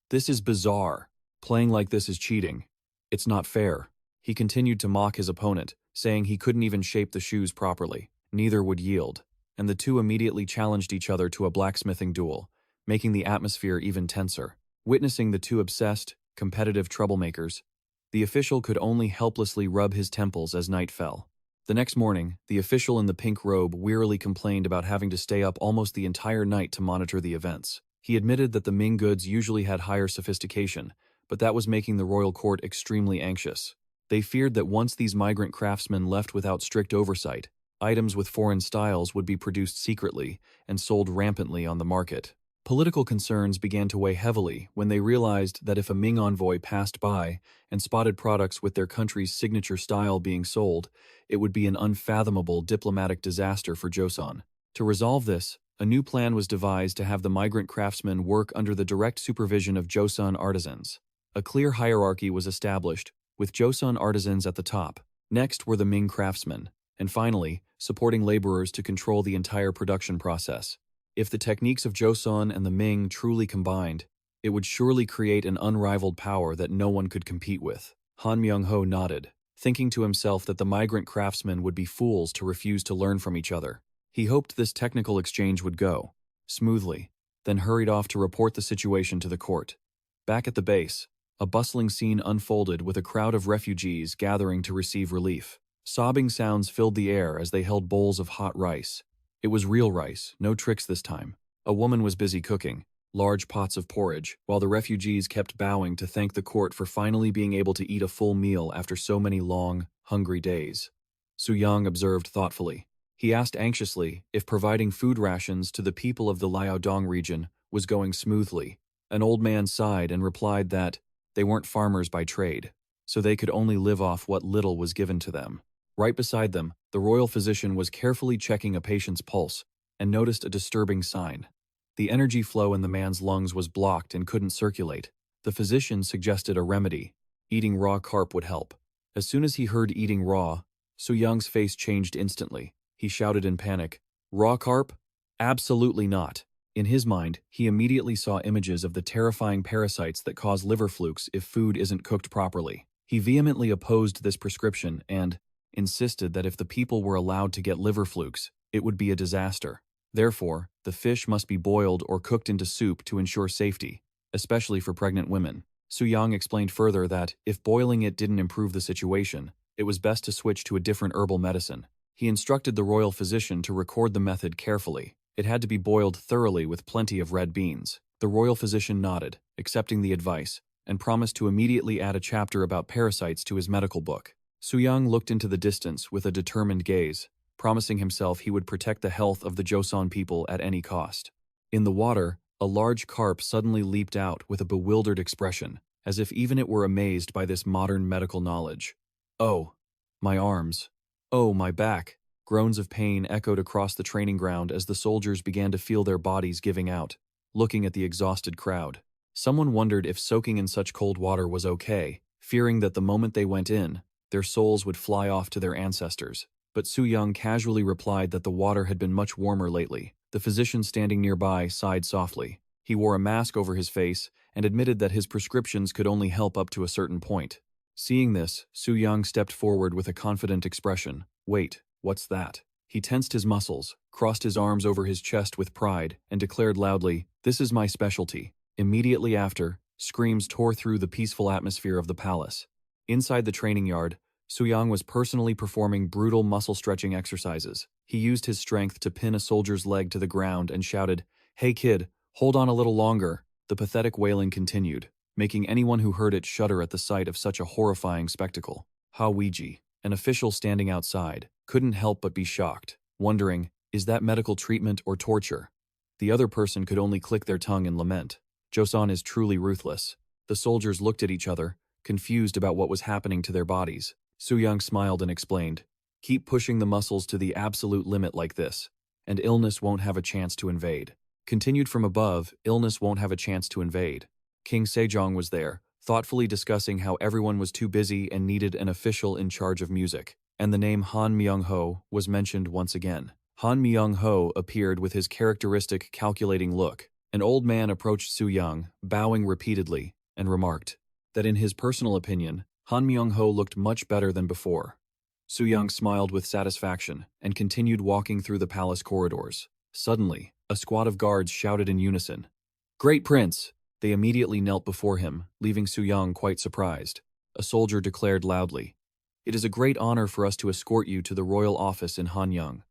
"This is bizarre. Playing like this is cheating. It's not fair." He continued to mock his opponent, saying he couldn't even shape the shoes properly. Neither would yield, and the two immediately challenged each other to a blacksmithing duel, making the atmosphere even tenser. Witnessing the two obsessed, competitive troublemakers, the official could only helplessly rub his temples as night fell. The next morning, the official in the pink robe wearily complained about having to stay up almost the entire night to monitor the events. He admitted that the Ming goods usually had higher sophistication, but that was making the royal court extremely anxious. They feared that once these migrant craftsmen left without strict oversight, items with foreign styles would be produced secretly and sold rampantly on the market. Political concerns began to weigh heavily when they realized that if a Ming envoy passed by and spotted products with their country's signature style being sold, it would be an unfathomable diplomatic disaster for Joseon. To resolve this, a new plan was devised to have the migrant craftsmen work under the direct supervision of Joseon artisans. A clear hierarchy was established, with Joseon artisans at the top. Next were the Ming craftsmen, and finally, supporting laborers to control the entire production process. If the techniques of Joseon and the Ming truly combined, it would surely create an unrivaled power that no one could compete with. Han Myung-ho nodded, thinking to himself that the migrant craftsmen would be fools to refuse to learn from each other. He hoped this technical exchange would go smoothly, then hurried off to report the situation to the court. Back at the base, a bustling scene unfolded with a crowd of refugees gathering to receive relief. Sobbing sounds filled the air as they held bowls of hot rice. It was real rice, no tricks this time. A woman was busy cooking large pots of porridge, while the refugees kept bowing to thank the court for finally being able to eat a full meal after so many long, hungry days. Suyang observed thoughtfully. He asked anxiously if providing food rations to the people of the Liaodong region was going smoothly. An old man sighed and replied that they weren't farmers by trade, so they could only live off what little was given to them. Right beside them, the royal physician was carefully checking a patient's pulse and noticed a disturbing sign. The energy flow in the man's lungs was blocked and couldn't circulate. The physician suggested a remedy. Eating raw carp would help. As soon as he heard eating raw, Suyang's face changed instantly. He shouted in panic, "Raw carp? Absolutely not." In his mind, he immediately saw images of the terrifying parasites that cause liver flukes if food isn't cooked properly. He vehemently opposed this prescription and insisted that if the people were allowed to get liver flukes, it would be a disaster. Therefore, the fish must be boiled or cooked into soup to ensure safety, especially for pregnant women. Suyang explained further that if boiling it didn't improve the situation, it was best to switch to a different herbal medicine. He instructed the royal physician to record the method carefully. It had to be boiled thoroughly with plenty of red beans. The royal physician nodded, accepting the advice, and promised to immediately add a chapter about parasites to his medical book. Suyang looked into the distance with a determined gaze, promising himself he would protect the health of the Joseon people at any cost. In the water, a large carp suddenly leaped out with a bewildered expression, as if even it were amazed by this modern medical knowledge. "Oh, my arms. Oh, my back." Groans of pain echoed across the training ground as the soldiers began to feel their bodies giving out, looking at the exhausted crowd. Someone wondered if soaking in such cold water was okay, fearing that the moment they went in, their souls would fly off to their ancestors. But Suyang casually replied that the water had been much warmer lately. The physician standing nearby sighed softly. He wore a mask over his face and admitted that his prescriptions could only help up to a certain point. Seeing this, Suyang stepped forward with a confident expression. "Wait, what's that?" He tensed his muscles, crossed his arms over his chest with pride, and declared loudly, "This is my specialty." Immediately after, screams tore through the peaceful atmosphere of the palace. Inside the training yard, Suyang was personally performing brutal muscle-stretching exercises. He used his strength to pin a soldier's leg to the ground and shouted, "Hey kid, hold on a little longer." The pathetic wailing continued, making anyone who heard it shudder at the sight of such a horrifying spectacle. Ha Weiji, an official standing outside, couldn't help but be shocked, wondering, is that medical treatment or torture? The other person could only click their tongue in lament. Joseon is truly ruthless. The soldiers looked at each other, confused about what was happening to their bodies. Suyang smiled and explained, "Keep pushing the muscles to the absolute limit like this, and illness won't have a chance to invade." Continued from above, illness won't have a chance to invade. King Sejong was there, thoughtfully discussing how everyone was too busy and needed an official in charge of music, and the name Han Myung-ho was mentioned once again. Han Myung-ho appeared with his characteristic calculating look. An old man approached Suyang, bowing repeatedly, and remarked that in his personal opinion, Han Myung-ho looked much better than before. Suyang smiled with satisfaction and continued walking through the palace corridors. Suddenly, a squad of guards shouted in unison, "Great Prince!" They immediately knelt before him, leaving Suyang quite surprised. A soldier declared loudly, "It is a great honor for us to escort you to the royal office in Hanyang."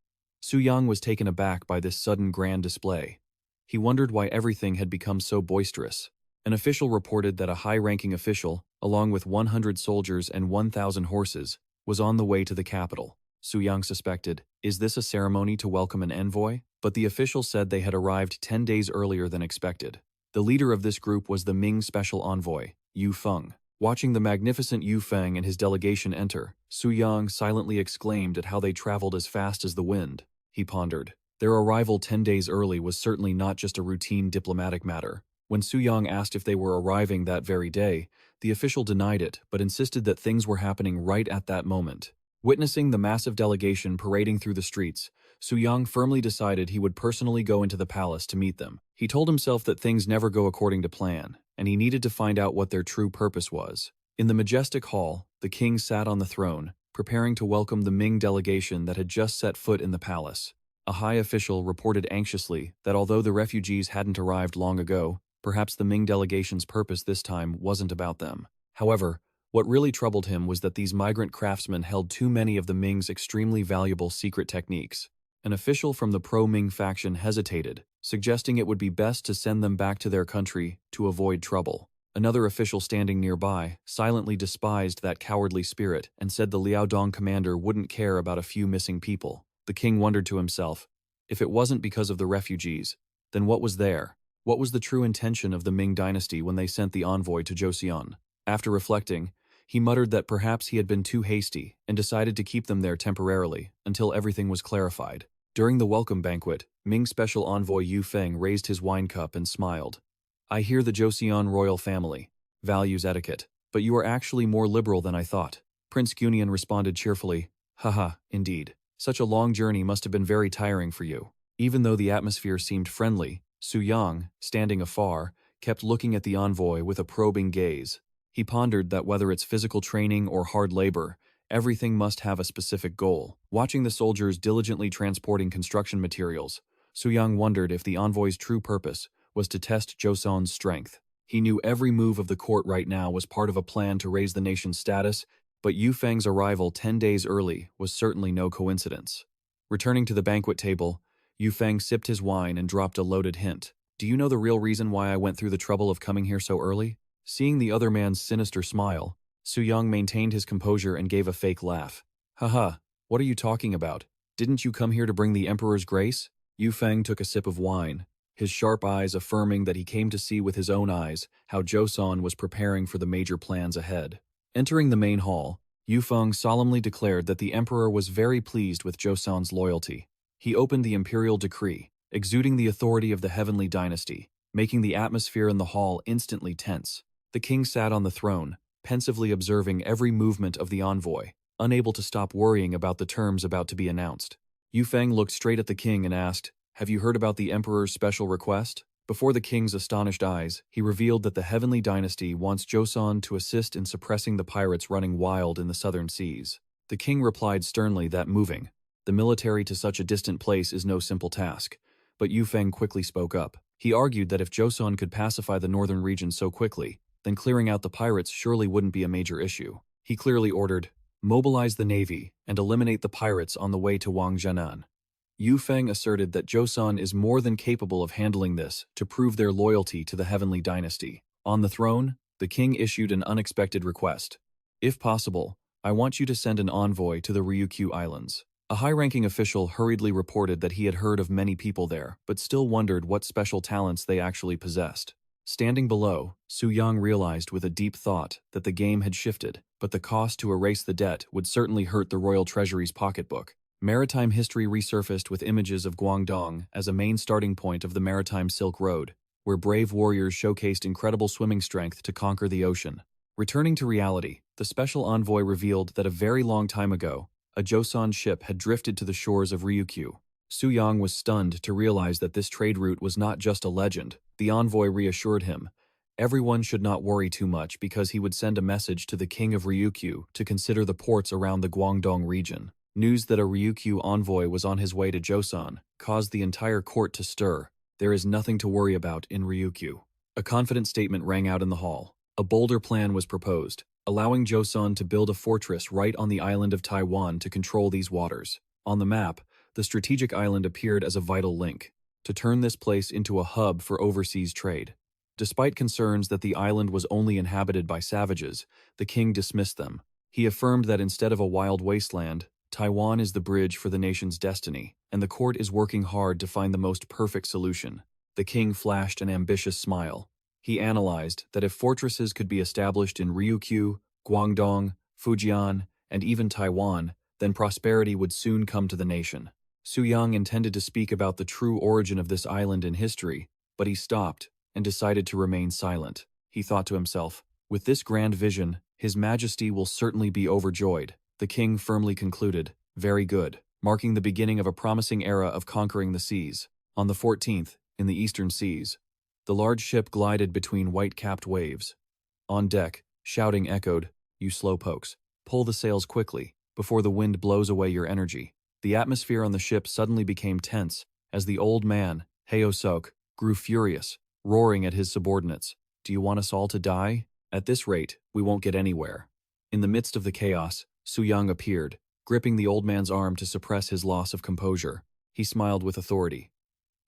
Suyang was taken aback by this sudden grand display. He wondered why everything had become so boisterous. An official reported that a high-ranking official, along with 100 soldiers and 1,000 horses, was on the way to the capital. Suyang suspected, is this a ceremony to welcome an envoy? But the official said they had arrived 10 days earlier than expected. The leader of this group was the Ming Special Envoy, Yu Feng. Watching the magnificent Yu Feng and his delegation enter, Suyang silently exclaimed at how they traveled as fast as the wind. He pondered. Their arrival 10 days early was certainly not just a routine diplomatic matter. When Suyang asked if they were arriving that very day, the official denied it but insisted that things were happening right at that moment. Witnessing the massive delegation parading through the streets, Suyang firmly decided he would personally go into the palace to meet them. He told himself that things never go according to plan, and he needed to find out what their true purpose was. In the majestic hall, the king sat on the throne, preparing to welcome the Ming delegation that had just set foot in the palace. A high official reported anxiously that although the refugees hadn't arrived long ago, perhaps the Ming delegation's purpose this time wasn't about them. However, what really troubled him was that these migrant craftsmen held too many of the Ming's extremely valuable secret techniques. An official from the pro-Ming faction hesitated, suggesting it would be best to send them back to their country to avoid trouble. Another official standing nearby silently despised that cowardly spirit and said the Liaodong commander wouldn't care about a few missing people. The king wondered to himself, if it wasn't because of the refugees, then what was there? What was the true intention of the Ming dynasty when they sent the envoy to Joseon? After reflecting, he muttered that perhaps he had been too hasty and decided to keep them there temporarily until everything was clarified. During the welcome banquet, Ming Special Envoy Yu Feng raised his wine cup and smiled. I hear the Joseon royal family values etiquette, but you are actually more liberal than I thought. Prince Gunian responded cheerfully, haha, indeed. Such a long journey must have been very tiring for you. Even though the atmosphere seemed friendly, Suyang, standing afar, kept looking at the envoy with a probing gaze. He pondered that whether it's physical training or hard labor, everything must have a specific goal. Watching the soldiers diligently transporting construction materials, Suyang wondered if the envoy's true purpose was to test Joseon's strength. He knew every move of the court right now was part of a plan to raise the nation's status, but Yu Feng's arrival 10 days early was certainly no coincidence. Returning to the banquet table, Yu Feng sipped his wine and dropped a loaded hint. Do you know the real reason why I went through the trouble of coming here so early? Seeing the other man's sinister smile, Suyang maintained his composure and gave a fake laugh. Haha, what are you talking about? Didn't you come here to bring the Emperor's grace? Yu Feng took a sip of wine, his sharp eyes affirming that he came to see with his own eyes how Joseon was preparing for the major plans ahead. Entering the main hall, Yu Feng solemnly declared that the Emperor was very pleased with Joseon's loyalty. He opened the imperial decree, exuding the authority of the heavenly dynasty, making the atmosphere in the hall instantly tense. The king sat on the throne, pensively observing every movement of the envoy, unable to stop worrying about the terms about to be announced. Yu Feng looked straight at the king and asked, have you heard about the Emperor's special request? Before the king's astonished eyes, he revealed that the heavenly dynasty wants Joseon to assist in suppressing the pirates running wild in the southern seas. The king replied sternly that moving the military to such a distant place is no simple task, but Yu Feng quickly spoke up. He argued that if Joseon could pacify the northern region so quickly, then clearing out the pirates surely wouldn't be a major issue. He clearly ordered, mobilize the navy and eliminate the pirates on the way to Wangjianan. Yu Feng asserted that Joseon is more than capable of handling this to prove their loyalty to the heavenly dynasty. On the throne, the king issued an unexpected request. If possible, I want you to send an envoy to the Ryukyu Islands. A high-ranking official hurriedly reported that he had heard of many people there, but still wondered what special talents they actually possessed. Standing below, Suyang realized with a deep thought that the game had shifted, but the cost to erase the debt would certainly hurt the royal treasury's pocketbook. Maritime history resurfaced with images of Guangdong as a main starting point of the Maritime Silk Road, where brave warriors showcased incredible swimming strength to conquer the ocean. Returning to reality, the special envoy revealed that a very long time ago, a Joseon ship had drifted to the shores of Ryukyu. Suyang was stunned to realize that this trade route was not just a legend. The envoy reassured him. Everyone should not worry too much because he would send a message to the king of Ryukyu to consider the ports around the Guangdong region. News that a Ryukyu envoy was on his way to Joseon caused the entire court to stir. There is nothing to worry about in Ryukyu. A confident statement rang out in the hall. A bolder plan was proposed, allowing Joseon to build a fortress right on the island of Taiwan to control these waters. On the map, the strategic island appeared as a vital link, to turn this place into a hub for overseas trade. Despite concerns that the island was only inhabited by savages, the king dismissed them. He affirmed that instead of a wild wasteland, Taiwan is the bridge for the nation's destiny, and the court is working hard to find the most perfect solution. The king flashed an ambitious smile. He analyzed that if fortresses could be established in Ryukyu, Guangdong, Fujian, and even Taiwan, then prosperity would soon come to the nation. Suyang intended to speak about the true origin of this island in history, but he stopped and decided to remain silent. He thought to himself, with this grand vision, His Majesty will certainly be overjoyed. The king firmly concluded, very good, marking the beginning of a promising era of conquering the seas. On the 14th, in the eastern seas, the large ship glided between white-capped waves. On deck, shouting echoed, you slowpokes, pull the sails quickly, before the wind blows away your energy. The atmosphere on the ship suddenly became tense as the old man, Haeosok, grew furious, roaring at his subordinates. Do you want us all to die? At this rate, we won't get anywhere. In the midst of the chaos, Suyang appeared, gripping the old man's arm to suppress his loss of composure. He smiled with authority.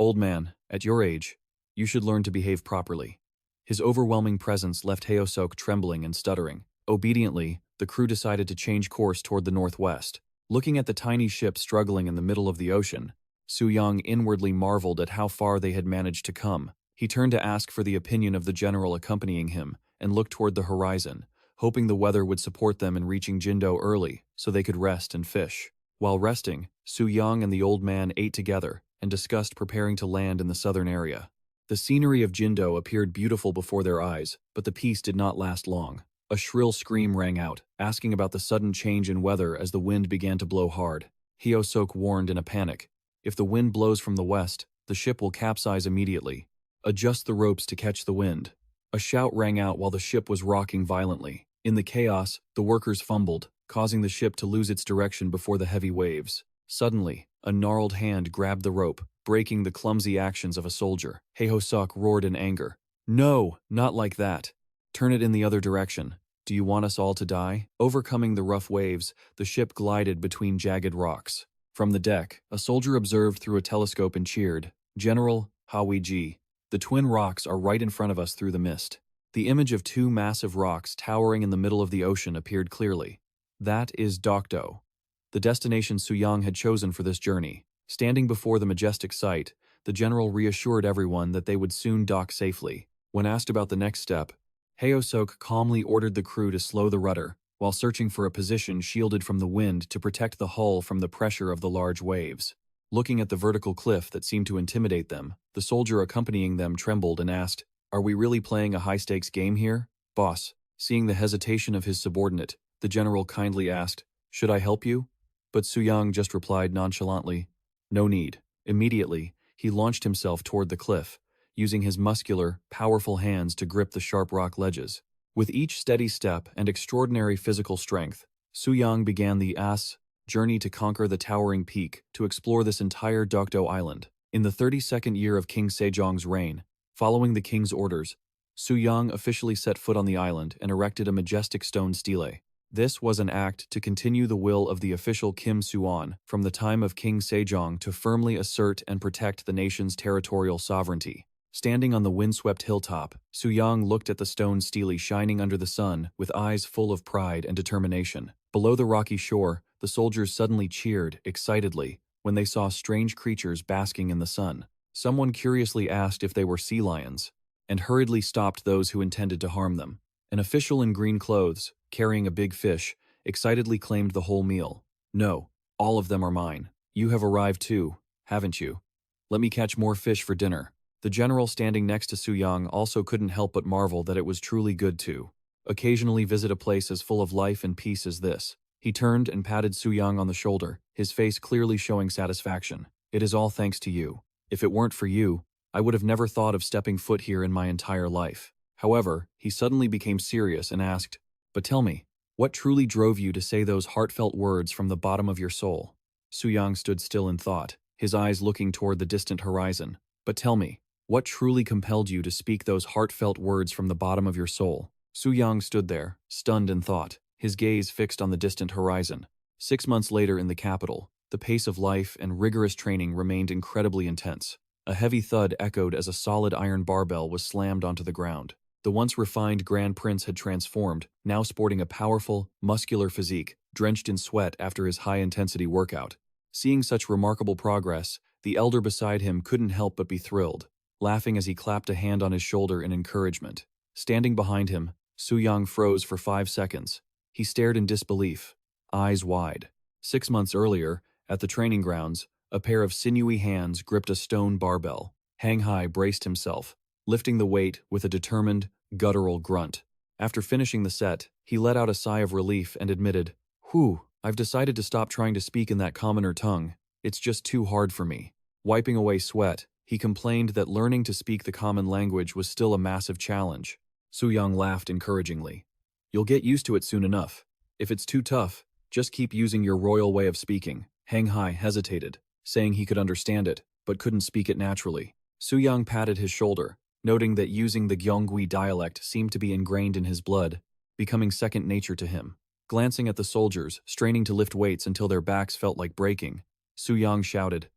Old man, at your age, you should learn to behave properly. His overwhelming presence left Haeosok trembling and stuttering. Obediently, the crew decided to change course toward the northwest. Looking at the tiny ship struggling in the middle of the ocean, Suyang inwardly marveled at how far they had managed to come. He turned to ask for the opinion of the general accompanying him and looked toward the horizon, hoping the weather would support them in reaching Jindo early so they could rest and fish. While resting, Suyang and the old man ate together and discussed preparing to land in the southern area. The scenery of Jindo appeared beautiful before their eyes, but the peace did not last long. A shrill scream rang out, asking about the sudden change in weather as the wind began to blow hard. Haeosok warned in a panic. If the wind blows from the west, the ship will capsize immediately. Adjust the ropes to catch the wind. A shout rang out while the ship was rocking violently. In the chaos, the workers fumbled, causing the ship to lose its direction before the heavy waves. Suddenly, a gnarled hand grabbed the rope, breaking the clumsy actions of a soldier. Haeosok roared in anger. No, not like that. Turn it in the other direction. Do you want us all to die? Overcoming the rough waves, the ship glided between jagged rocks. From the deck, a soldier observed through a telescope and cheered. General, Hawi-ji, the twin rocks are right in front of us through the mist. The image of two massive rocks towering in the middle of the ocean appeared clearly. That is Dokdo, the destination Suyang had chosen for this journey. Standing before the majestic sight, the general reassured everyone that they would soon dock safely. When asked about the next step, Haeosok calmly ordered the crew to slow the rudder, while searching for a position shielded from the wind to protect the hull from the pressure of the large waves. Looking at the vertical cliff that seemed to intimidate them, the soldier accompanying them trembled and asked, "Are we really playing a high-stakes game here, boss?" Seeing the hesitation of his subordinate, the general kindly asked, "Should I help you?" But Suyang just replied nonchalantly, "No need." Immediately, he launched himself toward the cliff, using his muscular, powerful hands to grip the sharp rock ledges. With each steady step and extraordinary physical strength, Suyang began the journey to conquer the towering peak to explore this entire Dokdo Island. In the 32nd year of King Sejong's reign, following the king's orders, Suyang officially set foot on the island and erected a majestic stone stele. This was an act to continue the will of the official Kim Suan from the time of King Sejong to firmly assert and protect the nation's territorial sovereignty. Standing on the windswept hilltop, Suyang looked at the stone stele shining under the sun with eyes full of pride and determination. Below the rocky shore, the soldiers suddenly cheered excitedly when they saw strange creatures basking in the sun. Someone curiously asked if they were sea lions, and hurriedly stopped those who intended to harm them. An official in green clothes, carrying a big fish, excitedly claimed the whole meal. "No, all of them are mine. You have arrived too, haven't you? Let me catch more fish for dinner." The general standing next to Suyang also couldn't help but marvel that it was truly good to occasionally visit a place as full of life and peace as this. He turned and patted Suyang on the shoulder, his face clearly showing satisfaction. "It is all thanks to you. If it weren't for you, I would have never thought of stepping foot here in my entire life." However, he suddenly became serious and asked, "But tell me, what truly drove you to say those heartfelt words from the bottom of your soul?" Suyang stood still in thought, his eyes looking toward the distant horizon. "But tell me, what truly compelled you to speak those heartfelt words from the bottom of your soul?" Suyang stood there, stunned in thought, his gaze fixed on the distant horizon. 6 months later in the capital, the pace of life and rigorous training remained incredibly intense. A heavy thud echoed as a solid iron barbell was slammed onto the ground. The once refined Grand Prince had transformed, now sporting a powerful, muscular physique, drenched in sweat after his high-intensity workout. Seeing such remarkable progress, the elder beside him couldn't help but be thrilled, laughing as he clapped a hand on his shoulder in encouragement. Standing behind him, Suyang froze for 5 seconds. He stared in disbelief, eyes wide. 6 months earlier, at the training grounds, a pair of sinewy hands gripped a stone barbell. Hang Hai braced himself, lifting the weight with a determined, guttural grunt. After finishing the set, he let out a sigh of relief and admitted, "Whew, I've decided to stop trying to speak in that commoner tongue. It's just too hard for me." Wiping away sweat, he complained that learning to speak the common language was still a massive challenge. Suyang laughed encouragingly. "You'll get used to it soon enough. If it's too tough, just keep using your royal way of speaking. Hang Hai hesitated, saying he could understand it, but couldn't speak it naturally. Suyang patted his shoulder, noting that using the Gyeonggui dialect seemed to be ingrained in his blood, becoming second nature to him. Glancing at the soldiers, straining to lift weights until their backs felt like breaking, Suyang shouted,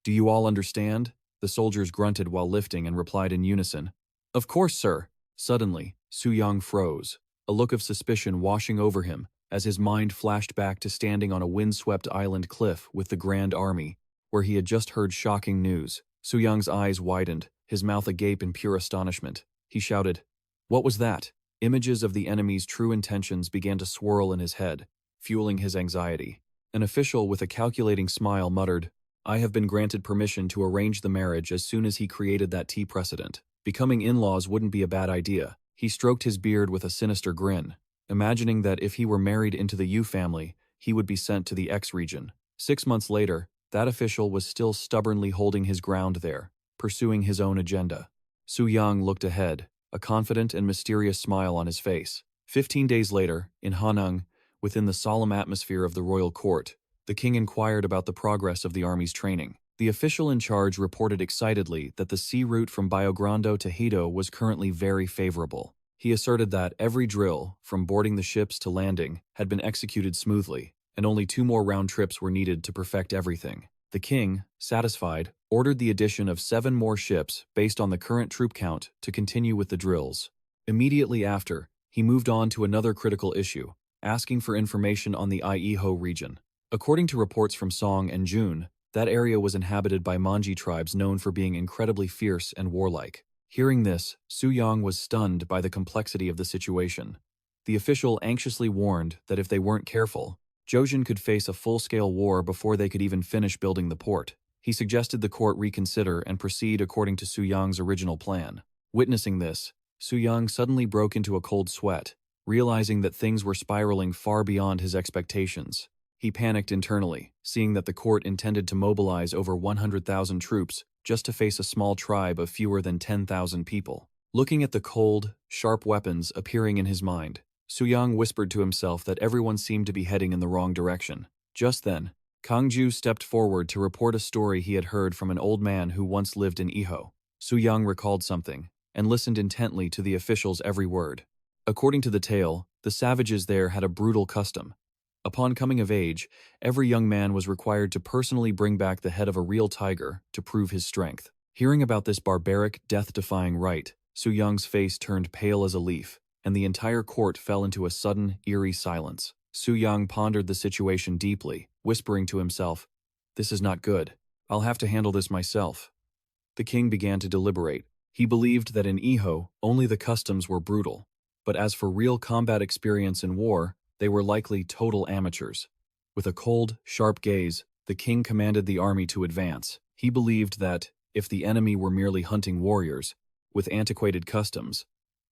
"Do you all understand?" The soldiers grunted while lifting and replied in unison, "Of course, sir." Suddenly, Suyang froze, a look of suspicion washing over him as his mind flashed back to standing on a windswept island cliff with the Grand Army, where he had just heard shocking news. Suyang's eyes widened, his mouth agape in pure astonishment. He shouted, "What was that?" Images of the enemy's true intentions began to swirl in his head, fueling his anxiety. An official with a calculating smile muttered, "I have been granted permission to arrange the marriage as soon as he created that tea precedent. Becoming in-laws wouldn't be a bad idea." He stroked his beard with a sinister grin, imagining that if he were married into the Yu family, he would be sent to the X region. 6 months later, that official was still stubbornly holding his ground there, pursuing his own agenda. Suyang looked ahead, a confident and mysterious smile on his face. 15 days later, in Hanung, within the solemn atmosphere of the royal court, the king inquired about the progress of the army's training. The official in charge reported excitedly that the sea route from Biogrando to Hito was currently very favorable. He asserted that every drill, from boarding the ships to landing, had been executed smoothly, and only 2 more round trips were needed to perfect everything. The king, satisfied, ordered the addition of 7 more ships based on the current troop count to continue with the drills. Immediately after, he moved on to another critical issue, asking for information on the Iho region. According to reports from Song and June, that area was inhabited by Manji tribes known for being incredibly fierce and warlike. Hearing this, Suyang was stunned by the complexity of the situation. The official anxiously warned that if they weren't careful, Joseon could face a full-scale war before they could even finish building the port. He suggested the court reconsider and proceed according to Suyang's original plan. Witnessing this, Suyang suddenly broke into a cold sweat, realizing that things were spiraling far beyond his expectations. He panicked internally, seeing that the court intended to mobilize over 100,000 troops just to face a small tribe of fewer than 10,000 people. Looking at the cold, sharp weapons appearing in his mind, Suyang whispered to himself that everyone seemed to be heading in the wrong direction. Just then, Kangju stepped forward to report a story he had heard from an old man who once lived in Iho. Suyang recalled something, and listened intently to the official's every word. According to the tale, the savages there had a brutal custom. Upon coming of age, every young man was required to personally bring back the head of a real tiger to prove his strength. Hearing about this barbaric, death-defying rite, Suyang's face turned pale as a leaf, and the entire court fell into a sudden, eerie silence. Suyang pondered the situation deeply, whispering to himself, "This is not good. I'll have to handle this myself." The king began to deliberate. He believed that in Iho, only the customs were brutal, but as for real combat experience in war, they were likely total amateurs. With a cold, sharp gaze, the king commanded the army to advance. He believed that, if the enemy were merely hunting warriors, with antiquated customs,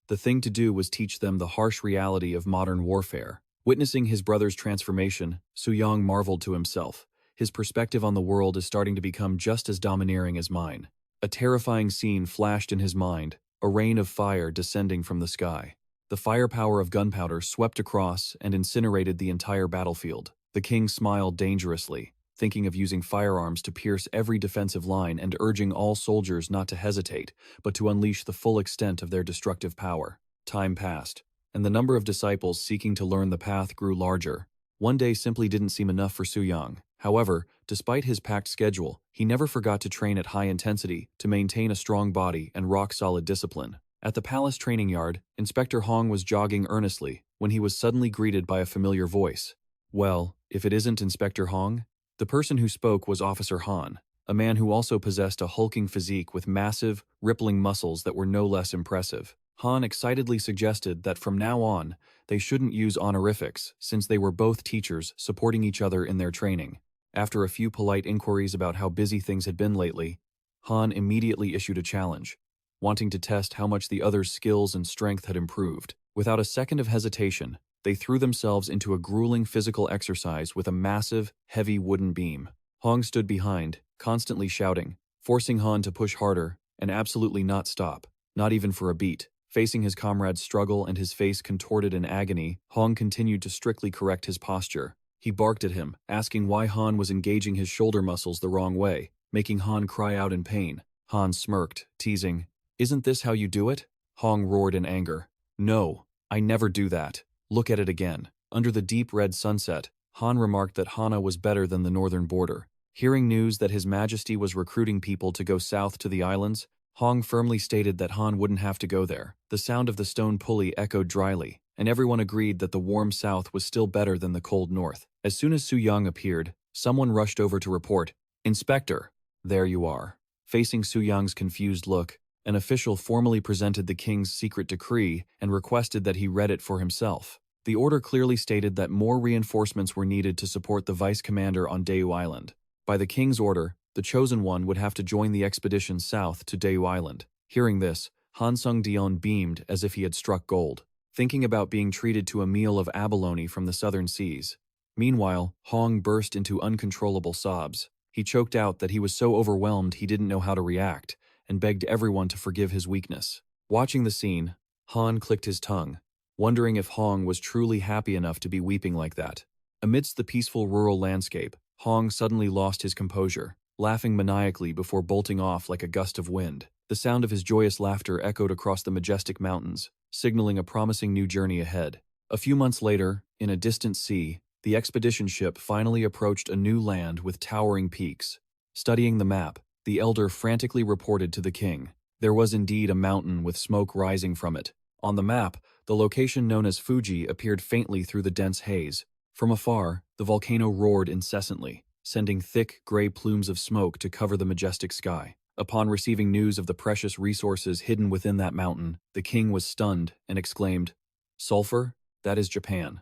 the thing to do was teach them the harsh reality of modern warfare. Witnessing his brother's transformation, Suyang marveled to himself. His perspective on the world is starting to become just as domineering as mine. A terrifying scene flashed in his mind, a rain of fire descending from the sky. The firepower of gunpowder swept across and incinerated the entire battlefield. The king smiled dangerously, thinking of using firearms to pierce every defensive line and urging all soldiers not to hesitate, but to unleash the full extent of their destructive power. Time passed, and the number of disciples seeking to learn the path grew larger. One day simply didn't seem enough for Suyang. However, despite his packed schedule, he never forgot to train at high intensity to maintain a strong body and rock-solid discipline. At the palace training yard, Inspector Hong was jogging earnestly when he was suddenly greeted by a familiar voice. Well, if it isn't Inspector Hong? The person who spoke was Officer Han, a man who also possessed a hulking physique with massive, rippling muscles that were no less impressive. Han excitedly suggested that from now on, they shouldn't use honorifics since they were both teachers supporting each other in their training. After a few polite inquiries about how busy things had been lately, Han immediately issued a challenge, wanting to test how much the other's skills and strength had improved. Without a second of hesitation, they threw themselves into a grueling physical exercise with a massive, heavy wooden beam. Hong stood behind, constantly shouting, forcing Han to push harder and absolutely not stop, not even for a beat. Facing his comrade's struggle and his face contorted in agony, Hong continued to strictly correct his posture, He barked at him, asking why Han was engaging his shoulder muscles the wrong way, making Han cry out in pain. Han smirked, teasing, "Isn't this how you do it?" Hong roared in anger. "No, I never do that. Look at it again." Under the deep red sunset, Han remarked that Hana was better than the northern border. Hearing news that His Majesty was recruiting people to go south to the islands, Hong firmly stated that Han wouldn't have to go there. The sound of the stone pulley echoed dryly, and everyone agreed that the warm south was still better than the cold north. As soon as Suyang appeared, someone rushed over to report, "Inspector, there you are." Facing Suyang's confused look, an official formally presented the king's secret decree and requested that he read it for himself. The order clearly stated that more reinforcements were needed to support the vice commander on Daewoo Island. By the king's order, the chosen one would have to join the expedition south to Daewoo Island. Hearing this, Han Sung-dion beamed as if he had struck gold, thinking about being treated to a meal of abalone from the southern seas. Meanwhile, Hong burst into uncontrollable sobs. He choked out that he was so overwhelmed he didn't know how to react, and begged everyone to forgive his weakness. Watching the scene, Han clicked his tongue, wondering if Hong was truly happy enough to be weeping like that. Amidst the peaceful rural landscape, Hong suddenly lost his composure, laughing maniacally before bolting off like a gust of wind. The sound of his joyous laughter echoed across the majestic mountains, signaling a promising new journey ahead. A few months later, in a distant sea, the expedition ship finally approached a new land with towering peaks. Studying the map, the elder frantically reported to the king. There was indeed a mountain with smoke rising from it. On the map, the location known as Fuji appeared faintly through the dense haze. From afar, the volcano roared incessantly, sending thick, gray plumes of smoke to cover the majestic sky. Upon receiving news of the precious resources hidden within that mountain, the king was stunned and exclaimed, "Sulfur? That is Japan.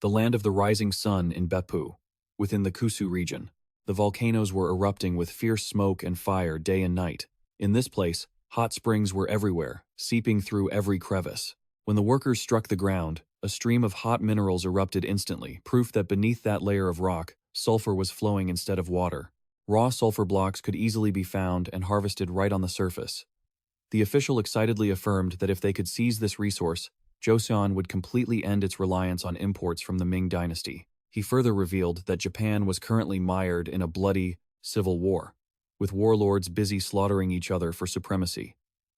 The land of the rising sun in Beppu, within the Kusu region." The volcanoes were erupting with fierce smoke and fire day and night. In this place, hot springs were everywhere, seeping through every crevice. When the workers struck the ground, a stream of hot minerals erupted instantly, proof that beneath that layer of rock, sulfur was flowing instead of water. Raw sulfur blocks could easily be found and harvested right on the surface. The official excitedly affirmed that if they could seize this resource, Joseon would completely end its reliance on imports from the Ming dynasty. He further revealed that Japan was currently mired in a bloody civil war, with warlords busy slaughtering each other for supremacy.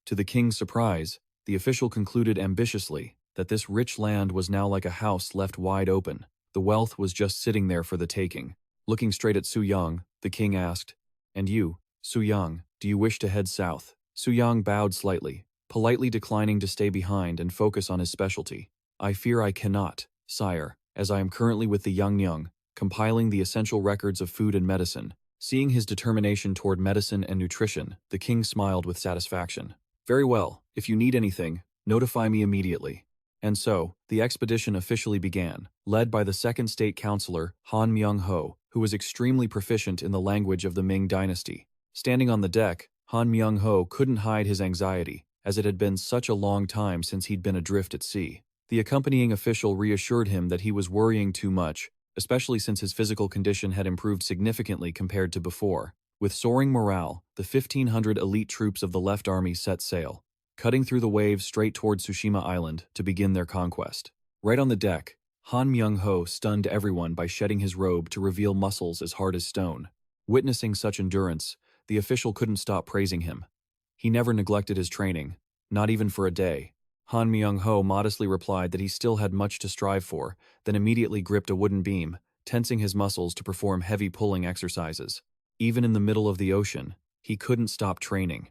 To the king's surprise, the official concluded ambitiously that this rich land was now like a house left wide open. The wealth was just sitting there for the taking. Looking straight at Suyang, the king asked, "And you, Suyang, do you wish to head south?" Suyang bowed slightly, politely declining to stay behind and focus on his specialty. "I fear I cannot, sire, as I am currently with the Yangnyang, compiling the essential records of food and medicine." Seeing his determination toward medicine and nutrition, the king smiled with satisfaction. "Very well, if you need anything, notify me immediately." And so, the expedition officially began, led by the second state counselor, Han Myung-ho, who was extremely proficient in the language of the Ming dynasty. Standing on the deck, Han Myung-ho couldn't hide his anxiety, as it had been such a long time since he'd been adrift at sea. The accompanying official reassured him that he was worrying too much, especially since his physical condition had improved significantly compared to before. With soaring morale, the 1,500 elite troops of the left army set sail, cutting through the waves straight toward Tsushima Island to begin their conquest. Right on the deck, Han Myung-ho stunned everyone by shedding his robe to reveal muscles as hard as stone. Witnessing such endurance, the official couldn't stop praising him. He never neglected his training, not even for a day. Han Myung-ho modestly replied that he still had much to strive for, then immediately gripped a wooden beam, tensing his muscles to perform heavy pulling exercises. Even in the middle of the ocean, he couldn't stop training.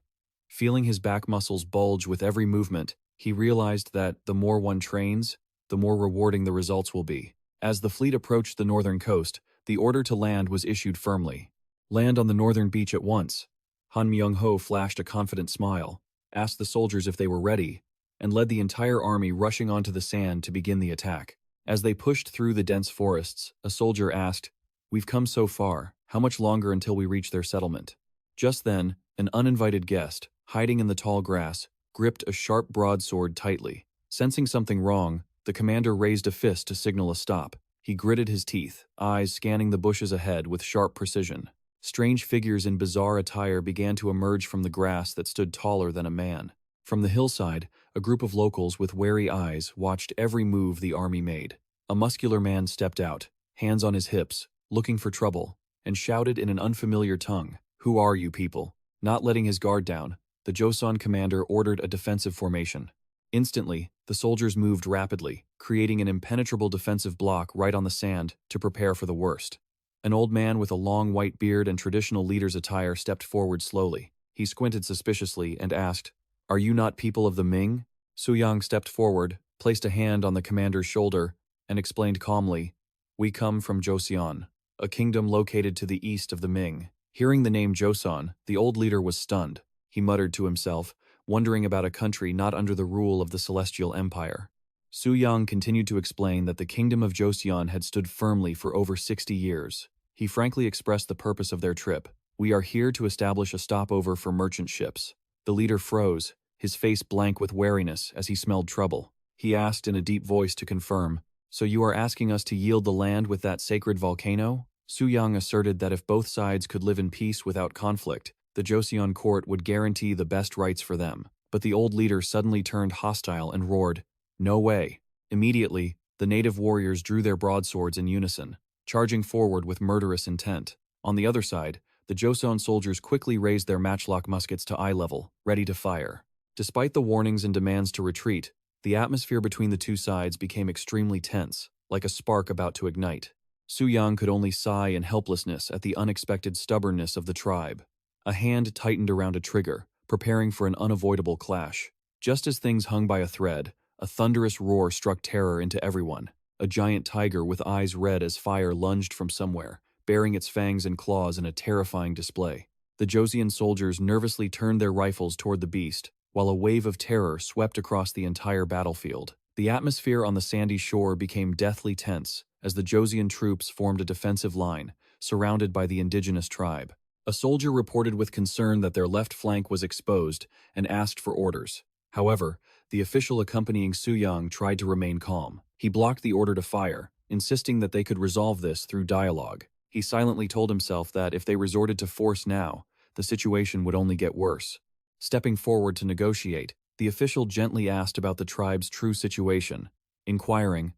Feeling his back muscles bulge with every movement, he realized that the more one trains, the more rewarding the results will be. As the fleet approached the northern coast, the order to land was issued firmly. "Land on the northern beach at once." Han Myung-ho flashed a confident smile, asked the soldiers if they were ready, and led the entire army rushing onto the sand to begin the attack. As they pushed through the dense forests, a soldier asked, "We've come so far, how much longer until we reach their settlement?" Just then, an uninvited guest, hiding in the tall grass, gripped a sharp broadsword tightly. Sensing something wrong, the commander raised a fist to signal a stop. He gritted his teeth, eyes scanning the bushes ahead with sharp precision. Strange figures in bizarre attire began to emerge from the grass that stood taller than a man. From the hillside, a group of locals with wary eyes watched every move the army made. A muscular man stepped out, hands on his hips, looking for trouble, and shouted in an unfamiliar tongue, "Who are you people?" Not letting his guard down, the Joseon commander ordered a defensive formation. Instantly, the soldiers moved rapidly, creating an impenetrable defensive block right on the sand to prepare for the worst. An old man with a long white beard and traditional leader's attire stepped forward slowly. He squinted suspiciously and asked, "Are you not people of the Ming?" Suyang stepped forward, placed a hand on the commander's shoulder, and explained calmly, "We come from Joseon, a kingdom located to the east of the Ming." Hearing the name Joseon, the old leader was stunned. He muttered to himself, wondering about a country not under the rule of the Celestial Empire. Suyang continued to explain that the kingdom of Joseon had stood firmly for over 60 years. He frankly expressed the purpose of their trip. "We are here to establish a stopover for merchant ships." The leader froze, his face blank with wariness as he smelled trouble. He asked in a deep voice to confirm, "So you are asking us to yield the land with that sacred volcano?" Suyang asserted that if both sides could live in peace without conflict, the Joseon court would guarantee the best rights for them. But the old leader suddenly turned hostile and roared, "No way." Immediately, the native warriors drew their broadswords in unison, charging forward with murderous intent. On the other side, the Joseon soldiers quickly raised their matchlock muskets to eye level, ready to fire. Despite the warnings and demands to retreat, the atmosphere between the two sides became extremely tense, like a spark about to ignite. Suyang could only sigh in helplessness at the unexpected stubbornness of the tribe. A hand tightened around a trigger, preparing for an unavoidable clash. Just as things hung by a thread, a thunderous roar struck terror into everyone. A giant tiger with eyes red as fire lunged from somewhere, baring its fangs and claws in a terrifying display. The Joseon soldiers nervously turned their rifles toward the beast, while a wave of terror swept across the entire battlefield. The atmosphere on the sandy shore became deathly tense as the Joseon troops formed a defensive line, surrounded by the indigenous tribe. A soldier reported with concern that their left flank was exposed and asked for orders. However, the official accompanying Suyang tried to remain calm. He blocked the order to fire, insisting that they could resolve this through dialogue. He silently told himself that if they resorted to force now, the situation would only get worse. Stepping forward to negotiate, the official gently asked about the tribe's true situation, inquiring,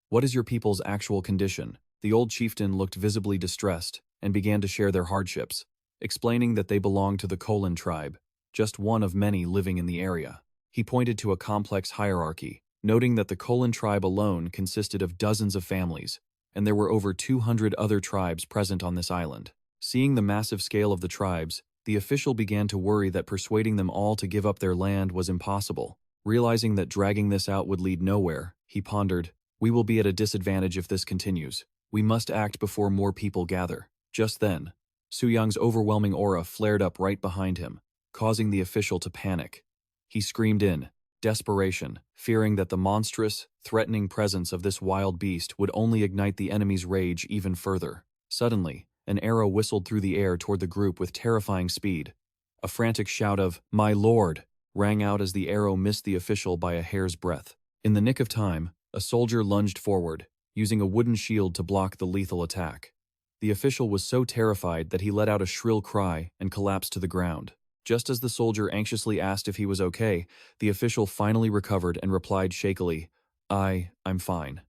"What is your people's actual condition?" The old chieftain looked visibly distressed and began to share their hardships, explaining that they belonged to the Kolin tribe, just one of many living in the area. He pointed to a complex hierarchy, noting that the Kolin tribe alone consisted of dozens of families, and there were over 200 other tribes present on this island. Seeing the massive scale of the tribes, the official began to worry that persuading them all to give up their land was impossible. Realizing that dragging this out would lead nowhere, he pondered, "We will be at a disadvantage if this continues. We must act before more people gather." Just then, Suyang's overwhelming aura flared up right behind him, causing the official to panic. He screamed in desperation, fearing that the monstrous, threatening presence of this wild beast would only ignite the enemy's rage even further. Suddenly, an arrow whistled through the air toward the group with terrifying speed. A frantic shout of, "My lord!" rang out as the arrow missed the official by a hair's breadth. In the nick of time, a soldier lunged forward, using a wooden shield to block the lethal attack. The official was so terrified that he let out a shrill cry and collapsed to the ground. Just as the soldier anxiously asked if he was okay, the official finally recovered and replied shakily, I'm fine."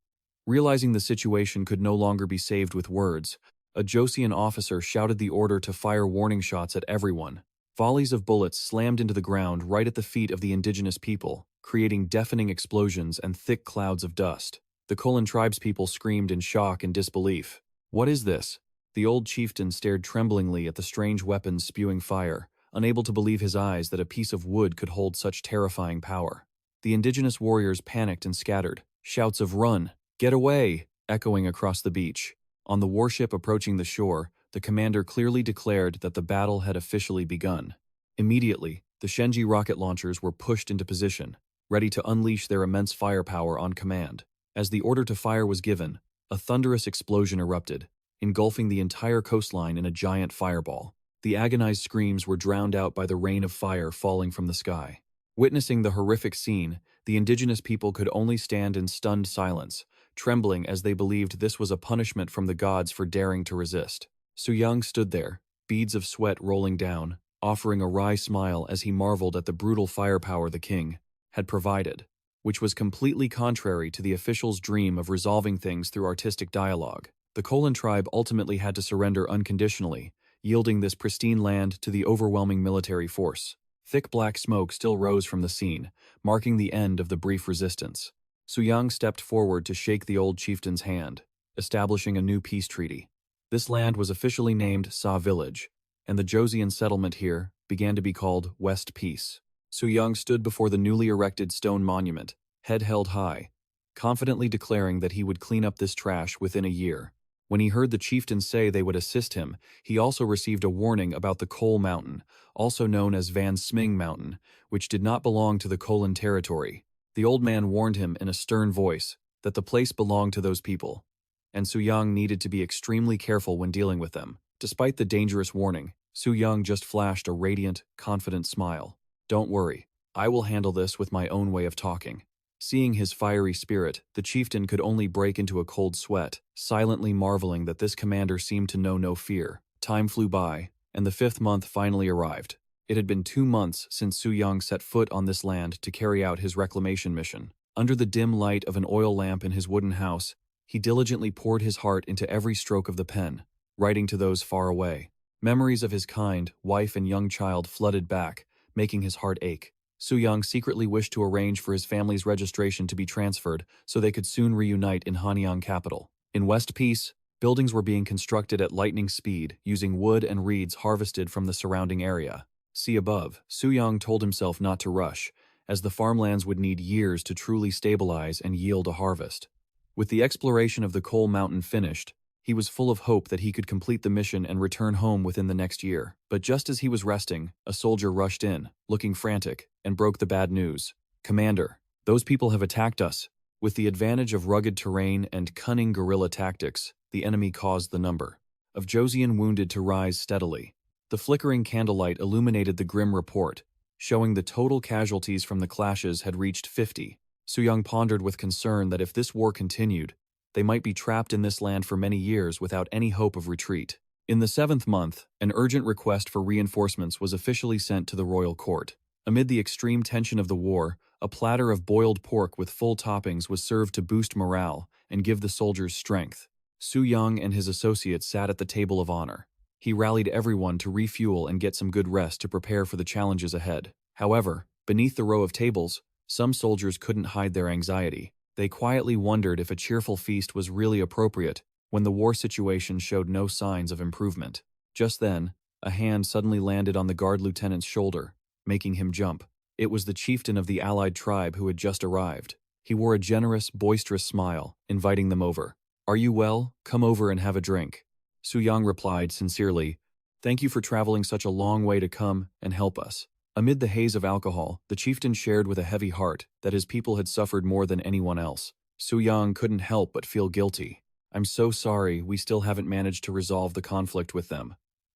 Realizing the situation could no longer be saved with words, a Joseon officer shouted the order to fire warning shots at everyone. Volleys of bullets slammed into the ground right at the feet of the indigenous people, creating deafening explosions and thick clouds of dust. The Kolin tribespeople screamed in shock and disbelief. "What is this?" The old chieftain stared tremblingly at the strange weapons spewing fire, unable to believe his eyes that a piece of wood could hold such terrifying power. The indigenous warriors panicked and scattered, shouts of "Run! Get away!" echoing across the beach. On the warship approaching the shore, the commander clearly declared that the battle had officially begun. Immediately, the Shenji rocket launchers were pushed into position, ready to unleash their immense firepower on command. As the order to fire was given, a thunderous explosion erupted, engulfing the entire coastline in a giant fireball. The agonized screams were drowned out by the rain of fire falling from the sky. Witnessing the horrific scene, the indigenous people could only stand in stunned silence, trembling as they believed this was a punishment from the gods for daring to resist. Suyang stood there, beads of sweat rolling down, offering a wry smile as he marveled at the brutal firepower the king had provided, which was completely contrary to the official's dream of resolving things through artistic dialogue. The Kolan tribe ultimately had to surrender unconditionally, yielding this pristine land to the overwhelming military force. Thick black smoke still rose from the scene, marking the end of the brief resistance. Suyang stepped forward to shake the old chieftain's hand, establishing a new peace treaty. This land was officially named Sa Village, and the Joseon settlement here began to be called West Peace. Suyang stood before the newly erected stone monument, head held high, confidently declaring that he would clean up this trash within a year. When he heard the chieftains say they would assist him, he also received a warning about the Coal Mountain, also known as Van Sming Mountain, which did not belong to the Kolan territory. The old man warned him in a stern voice that the place belonged to those people, and Suyang needed to be extremely careful when dealing with them. Despite the dangerous warning, Suyang just flashed a radiant, confident smile. "Don't worry, I will handle this with my own way of talking." Seeing his fiery spirit, the chieftain could only break into a cold sweat, silently marveling that this commander seemed to know no fear. Time flew by, and the 5th month finally arrived. It had been 2 months since Suyang set foot on this land to carry out his reclamation mission. Under the dim light of an oil lamp in his wooden house, he diligently poured his heart into every stroke of the pen, writing to those far away. Memories of his kind, wife and young child flooded back, making his heart ache. Suyang secretly wished to arrange for his family's registration to be transferred so they could soon reunite in Hanyang capital. In West Peace, buildings were being constructed at lightning speed using wood and reeds harvested from the surrounding area. See above, Suyang told himself not to rush, as the farmlands would need years to truly stabilize and yield a harvest. With the exploration of the Coal Mountain finished, he was full of hope that he could complete the mission and return home within the next year. But just as he was resting, a soldier rushed in, looking frantic, and broke the bad news. "Commander, those people have attacked us." With the advantage of rugged terrain and cunning guerrilla tactics, the enemy caused the number of Joseon wounded to rise steadily. The flickering candlelight illuminated the grim report, showing the total casualties from the clashes had reached 50. Suyang pondered with concern that if this war continued, they might be trapped in this land for many years without any hope of retreat. In the 7th month, an urgent request for reinforcements was officially sent to the royal court. Amid the extreme tension of the war, a platter of boiled pork with full toppings was served to boost morale and give the soldiers strength. Suyang and his associates sat at the table of honor. He rallied everyone to refuel and get some good rest to prepare for the challenges ahead. However, beneath the row of tables, some soldiers couldn't hide their anxiety. They quietly wondered if a cheerful feast was really appropriate when the war situation showed no signs of improvement. Just then, a hand suddenly landed on the guard lieutenant's shoulder, making him jump. It was the chieftain of the allied tribe who had just arrived. He wore a generous, boisterous smile, inviting them over. "Are you well? Come over and have a drink." Suyang replied sincerely, "Thank you for traveling such a long way to come and help us." Amid the haze of alcohol, the chieftain shared with a heavy heart that his people had suffered more than anyone else. Suyang couldn't help but feel guilty. "I'm so sorry we still haven't managed to resolve the conflict with them."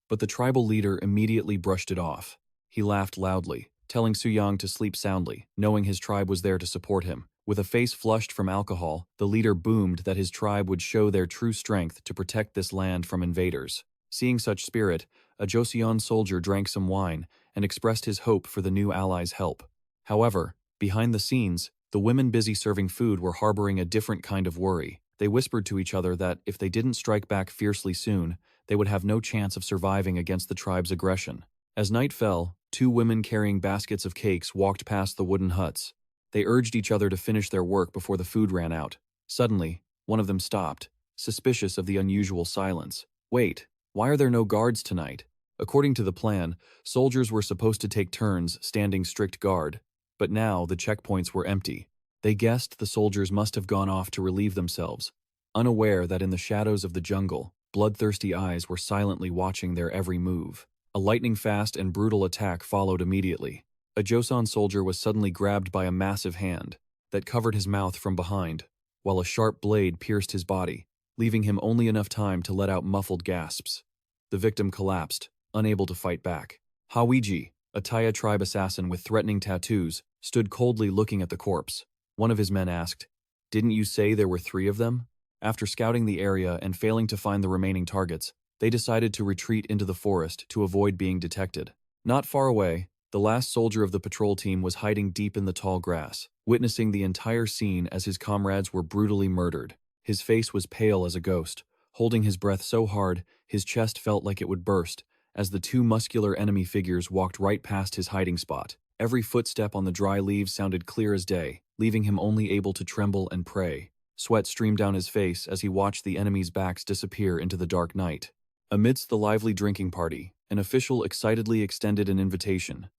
But the tribal leader immediately brushed it off. He laughed loudly, telling Suyang to sleep soundly, knowing his tribe was there to support him. With a face flushed from alcohol, the leader boomed that his tribe would show their true strength to protect this land from invaders. Seeing such spirit, a Joseon soldier drank some wine and expressed his hope for the new allies' help. However, behind the scenes, the women busy serving food were harboring a different kind of worry. They whispered to each other that if they didn't strike back fiercely soon, they would have no chance of surviving against the tribe's aggression. As night fell, 2 women carrying baskets of cakes walked past the wooden huts. They urged each other to finish their work before the food ran out. Suddenly, one of them stopped, suspicious of the unusual silence. "Wait, why are there no guards tonight?" According to the plan, soldiers were supposed to take turns standing strict guard, but now the checkpoints were empty. They guessed the soldiers must have gone off to relieve themselves, unaware that in the shadows of the jungle, bloodthirsty eyes were silently watching their every move. A lightning-fast and brutal attack followed immediately. A Joseon soldier was suddenly grabbed by a massive hand that covered his mouth from behind, while a sharp blade pierced his body, leaving him only enough time to let out muffled gasps. The victim collapsed, unable to fight back. Hawiji, a Taya tribe assassin with threatening tattoos, stood coldly looking at the corpse. One of his men asked, "Didn't you say there were 3 of them?" After scouting the area and failing to find the remaining targets, they decided to retreat into the forest to avoid being detected. Not far away, the last soldier of the patrol team was hiding deep in the tall grass, witnessing the entire scene as his comrades were brutally murdered. His face was pale as a ghost, holding his breath so hard his chest felt like it would burst, as the two muscular enemy figures walked right past his hiding spot. Every footstep on the dry leaves sounded clear as day, leaving him only able to tremble and pray. Sweat streamed down his face as he watched the enemies' backs disappear into the dark night. Amidst the lively drinking party, an official excitedly extended an invitation.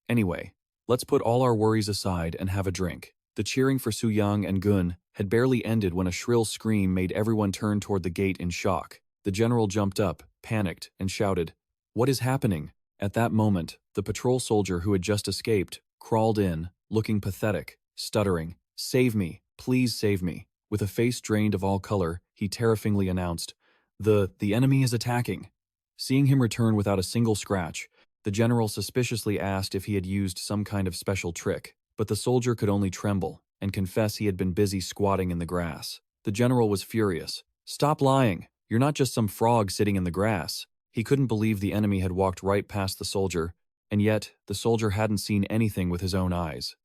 "Anyway, let's put all our worries aside and have a drink." The cheering for Suyang and Gun had barely ended when a shrill scream made everyone turn toward the gate in shock. The general jumped up, panicked, and shouted, "What is happening?" At that moment, the patrol soldier who had just escaped crawled in, looking pathetic, stuttering, "Save me, please save me." With a face drained of all color, he terrifyingly announced, The enemy is attacking." Seeing him return without a single scratch, the general suspiciously asked if he had used some kind of special trick, but the soldier could only tremble and confess he had been busy squatting in the grass. The general was furious. "Stop lying! You're not just some frog sitting in the grass." He couldn't believe the enemy had walked right past the soldier, and yet the soldier hadn't seen anything with his own eyes.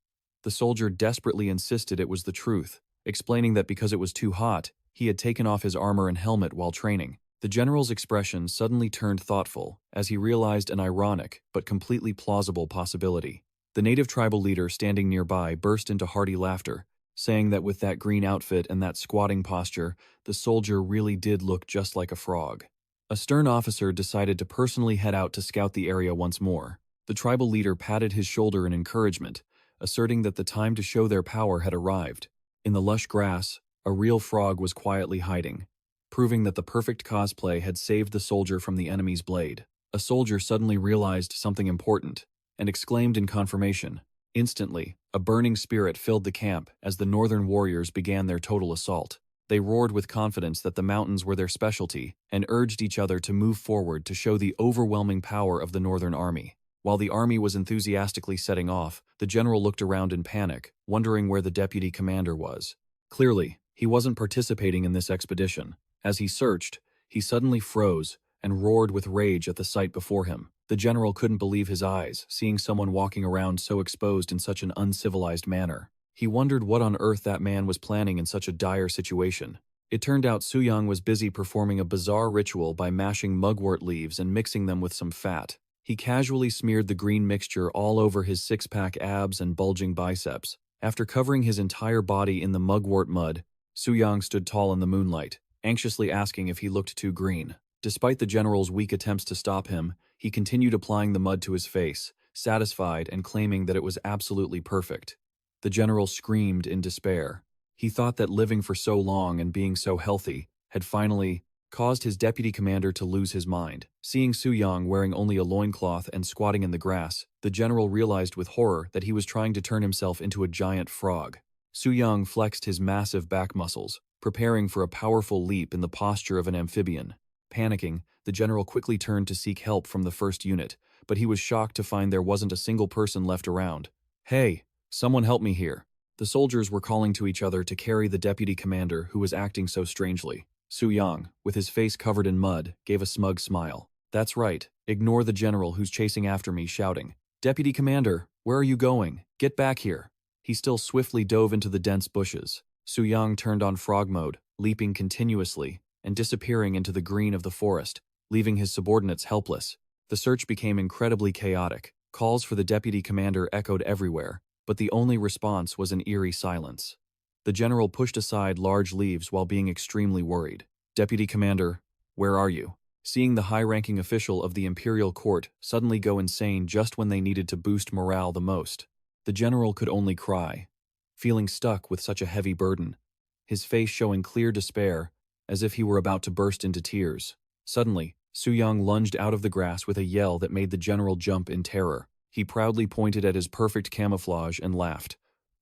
The soldier desperately insisted it was the truth, explaining that because it was too hot, he had taken off his armor and helmet while training. The general's expression suddenly turned thoughtful as he realized an ironic but completely plausible possibility. The native tribal leader standing nearby burst into hearty laughter, saying that with that green outfit and that squatting posture, the soldier really did look just like a frog. A stern officer decided to personally head out to scout the area once more. The tribal leader patted his shoulder in encouragement, asserting that the time to show their power had arrived. In the lush grass, a real frog was quietly hiding, proving that the perfect cosplay had saved the soldier from the enemy's blade. A soldier suddenly realized something important and exclaimed in confirmation. Instantly, a burning spirit filled the camp as the northern warriors began their total assault. They roared with confidence that the mountains were their specialty and urged each other to move forward to show the overwhelming power of the northern army. While the army was enthusiastically setting off, the general looked around in panic, wondering where the deputy commander was. Clearly, he wasn't participating in this expedition. As he searched, he suddenly froze and roared with rage at the sight before him. The general couldn't believe his eyes, seeing someone walking around so exposed in such an uncivilized manner. He wondered what on earth that man was planning in such a dire situation. It turned out Suyang was busy performing a bizarre ritual by mashing mugwort leaves and mixing them with some fat. He casually smeared the green mixture all over his six-pack abs and bulging biceps. After covering his entire body in the mugwort mud, Suyang stood tall in the moonlight, anxiously asking if he looked too green. Despite the general's weak attempts to stop him, he continued applying the mud to his face, satisfied and claiming that it was absolutely perfect. The general screamed in despair. He thought that living for so long and being so healthy had finally caused his deputy commander to lose his mind. Seeing Suyang wearing only a loincloth and squatting in the grass, the general realized with horror that he was trying to turn himself into a giant frog. Suyang flexed his massive back muscles, preparing for a powerful leap in the posture of an amphibian. Panicking, the general quickly turned to seek help from the first unit, but he was shocked to find there wasn't a single person left around. "Hey, someone help me here." The soldiers were calling to each other to carry the deputy commander who was acting so strangely. Suyang, with his face covered in mud, gave a smug smile. "That's right, ignore the general who's chasing after me, shouting, 'Deputy Commander, where are you going? Get back here.'" He still swiftly dove into the dense bushes. Suyang turned on frog mode, leaping continuously and disappearing into the green of the forest, leaving his subordinates helpless. The search became incredibly chaotic. Calls for the deputy commander echoed everywhere, but the only response was an eerie silence. The general pushed aside large leaves while being extremely worried. "Deputy Commander, where are you?" Seeing the high-ranking official of the imperial court suddenly go insane just when they needed to boost morale the most, the general could only cry, feeling stuck with such a heavy burden, his face showing clear despair, as if he were about to burst into tears. Suddenly, Suyang lunged out of the grass with a yell that made the general jump in terror. He proudly pointed at his perfect camouflage and laughed.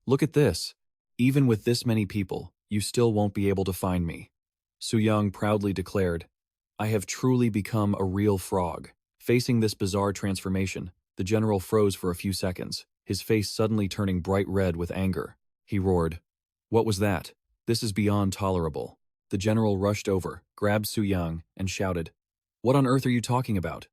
"Look at this. Even with this many people, you still won't be able to find me." Suyang proudly declared, "I have truly become a real frog." Facing this bizarre transformation, the general froze for a few seconds, his face suddenly turning bright red with anger. He roared, "What was that? This is beyond tolerable." The general rushed over, grabbed Suyang, and shouted, "What on earth are you talking about?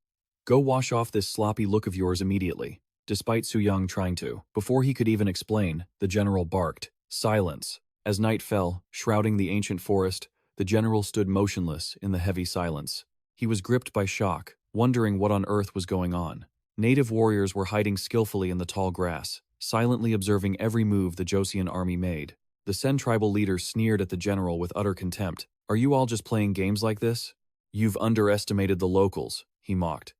Go wash off this sloppy look of yours immediately." Despite Suyang trying to, before he could even explain, the general barked, "Silence." As night fell, shrouding the ancient forest, The general stood motionless in the heavy silence. He was gripped by shock, wondering what on earth was going on. Native warriors were hiding skillfully in the tall grass, silently observing every move the Joseon army made. The Sen tribal leader sneered at the general with utter contempt. "Are you all just playing games like this? You've underestimated the locals," he mocked.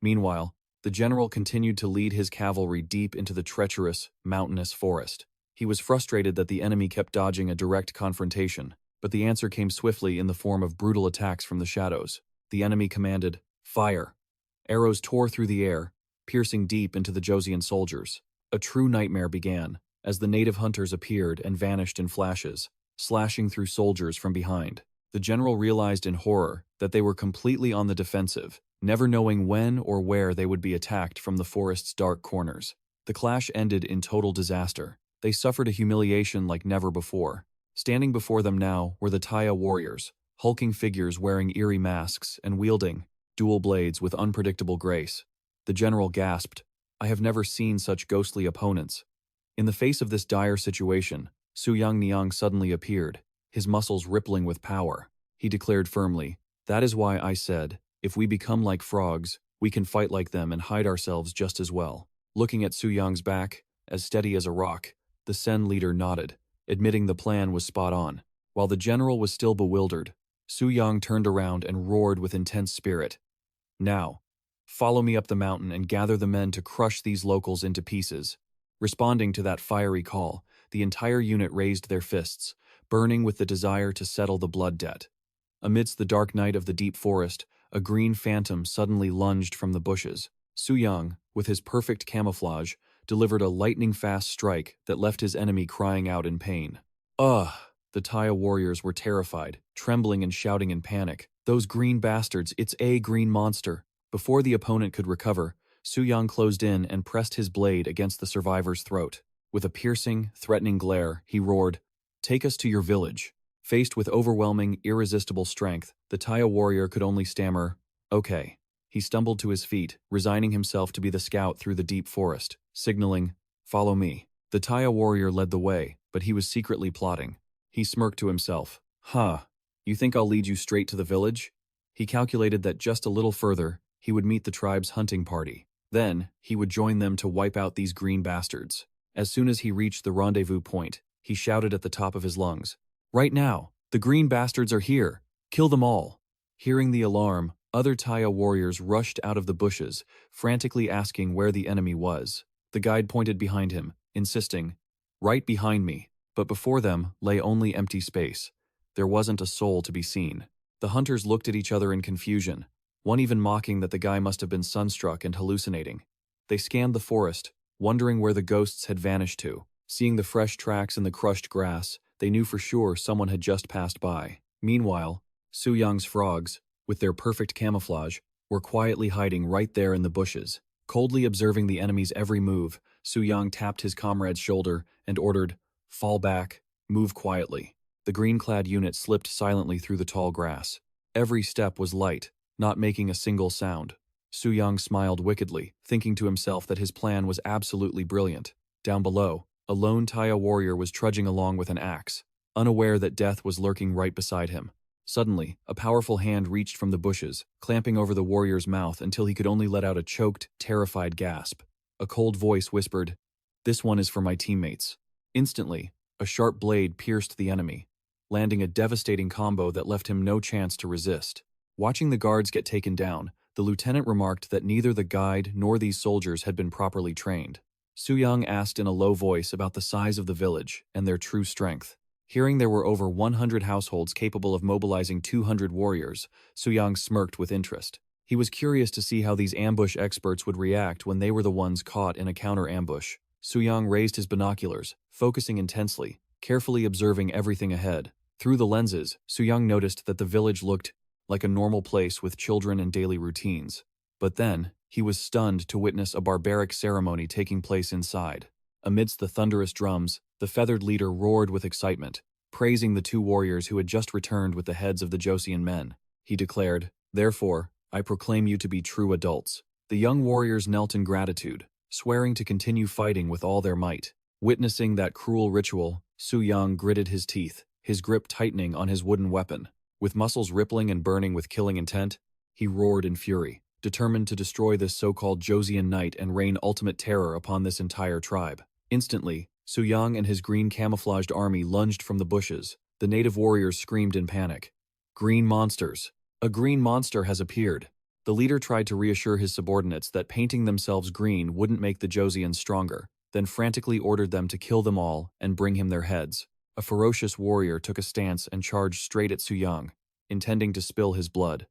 Meanwhile, the general continued to lead his cavalry deep into the treacherous, mountainous forest. He was frustrated that the enemy kept dodging a direct confrontation, but the answer came swiftly in the form of brutal attacks from the shadows. The enemy commanded, "Fire!" Arrows tore through the air, piercing deep into the Joseon soldiers. A true nightmare began, as the native hunters appeared and vanished in flashes, slashing through soldiers from behind. The general realized in horror that they were completely on the defensive, never knowing when or where they would be attacked from the forest's dark corners. The clash ended in total disaster. They suffered a humiliation like never before. Standing before them now were the Taya warriors, hulking figures wearing eerie masks and wielding dual blades with unpredictable grace. The general gasped, "I have never seen such ghostly opponents." In the face of this dire situation, Suyang suddenly appeared, his muscles rippling with power. He declared firmly, "That is why I said, if we become like frogs, we can fight like them and hide ourselves just as well." Looking at Suyang's back, as steady as a rock, the Sen leader nodded, admitting the plan was spot on. While the general was still bewildered, Suyang turned around and roared with intense spirit. "Now, follow me up the mountain and gather the men to crush these locals into pieces." Responding to that fiery call, the entire unit raised their fists, burning with the desire to settle the blood debt. Amidst the dark night of the deep forest, a green phantom suddenly lunged from the bushes. Suyang, with his perfect camouflage, delivered a lightning-fast strike that left his enemy crying out in pain. "Ugh!" The Taya warriors were terrified, trembling and shouting in panic. "Those green bastards, it's a green monster!" Before the opponent could recover, Suyang closed in and pressed his blade against the survivor's throat. With a piercing, threatening glare, he roared, "Take us to your village." Faced with overwhelming, irresistible strength, the Taya warrior could only stammer, "Okay." He stumbled to his feet, resigning himself to be the scout through the deep forest, signaling, "Follow me." The Taya warrior led the way, but he was secretly plotting. He smirked to himself. "Huh, you think I'll lead you straight to the village?" He calculated that just a little further, he would meet the tribe's hunting party. Then, he would join them to wipe out these green bastards. As soon as he reached the rendezvous point, he shouted at the top of his lungs, "Right now! The green bastards are here! Kill them all!" Hearing the alarm, other Taya warriors rushed out of the bushes, frantically asking where the enemy was. The guide pointed behind him, insisting, "Right behind me." But before them lay only empty space. There wasn't a soul to be seen. The hunters looked at each other in confusion, one even mocking that the guy must have been sunstruck and hallucinating. They scanned the forest, wondering where the ghosts had vanished to. Seeing the fresh tracks in the crushed grass, they knew for sure someone had just passed by. Meanwhile, Suyang's frogs, with their perfect camouflage, were quietly hiding right there in the bushes. Coldly observing the enemy's every move, Suyang tapped his comrade's shoulder and ordered, "Fall back, move quietly." The green-clad unit slipped silently through the tall grass. Every step was light, not making a single sound. Suyang smiled wickedly, thinking to himself that his plan was absolutely brilliant. Down below, a lone Taya warrior was trudging along with an axe, unaware that death was lurking right beside him. Suddenly, a powerful hand reached from the bushes, clamping over the warrior's mouth until he could only let out a choked, terrified gasp. A cold voice whispered, "This one is for my teammates." Instantly, a sharp blade pierced the enemy, landing a devastating combo that left him no chance to resist. Watching the guards get taken down, the lieutenant remarked that neither the guide nor these soldiers had been properly trained. Suyang asked in a low voice about the size of the village and their true strength. Hearing there were over 100 households capable of mobilizing 200 warriors, Suyang smirked with interest. He was curious to see how these ambush experts would react when they were the ones caught in a counter-ambush. Suyang raised his binoculars, focusing intensely, carefully observing everything ahead. Through the lenses, Suyang noticed that the village looked like a normal place with children and daily routines. But then, he was stunned to witness a barbaric ceremony taking place inside. Amidst the thunderous drums, the feathered leader roared with excitement, praising the two warriors who had just returned with the heads of the Joseon men. He declared, "Therefore, I proclaim you to be true adults." The young warriors knelt in gratitude, swearing to continue fighting with all their might. Witnessing that cruel ritual, Suyang gritted his teeth, his grip tightening on his wooden weapon. With muscles rippling and burning with killing intent, he roared in fury, determined to destroy this so-called Joseon knight and rain ultimate terror upon this entire tribe. Instantly, Suyang and his green camouflaged army lunged from the bushes. The native warriors screamed in panic. Green monsters! A green monster has appeared! The leader tried to reassure his subordinates that painting themselves green wouldn't make the Joseons stronger, then frantically ordered them to kill them all and bring him their heads. A ferocious warrior took a stance and charged straight at Suyang, intending to spill his blood.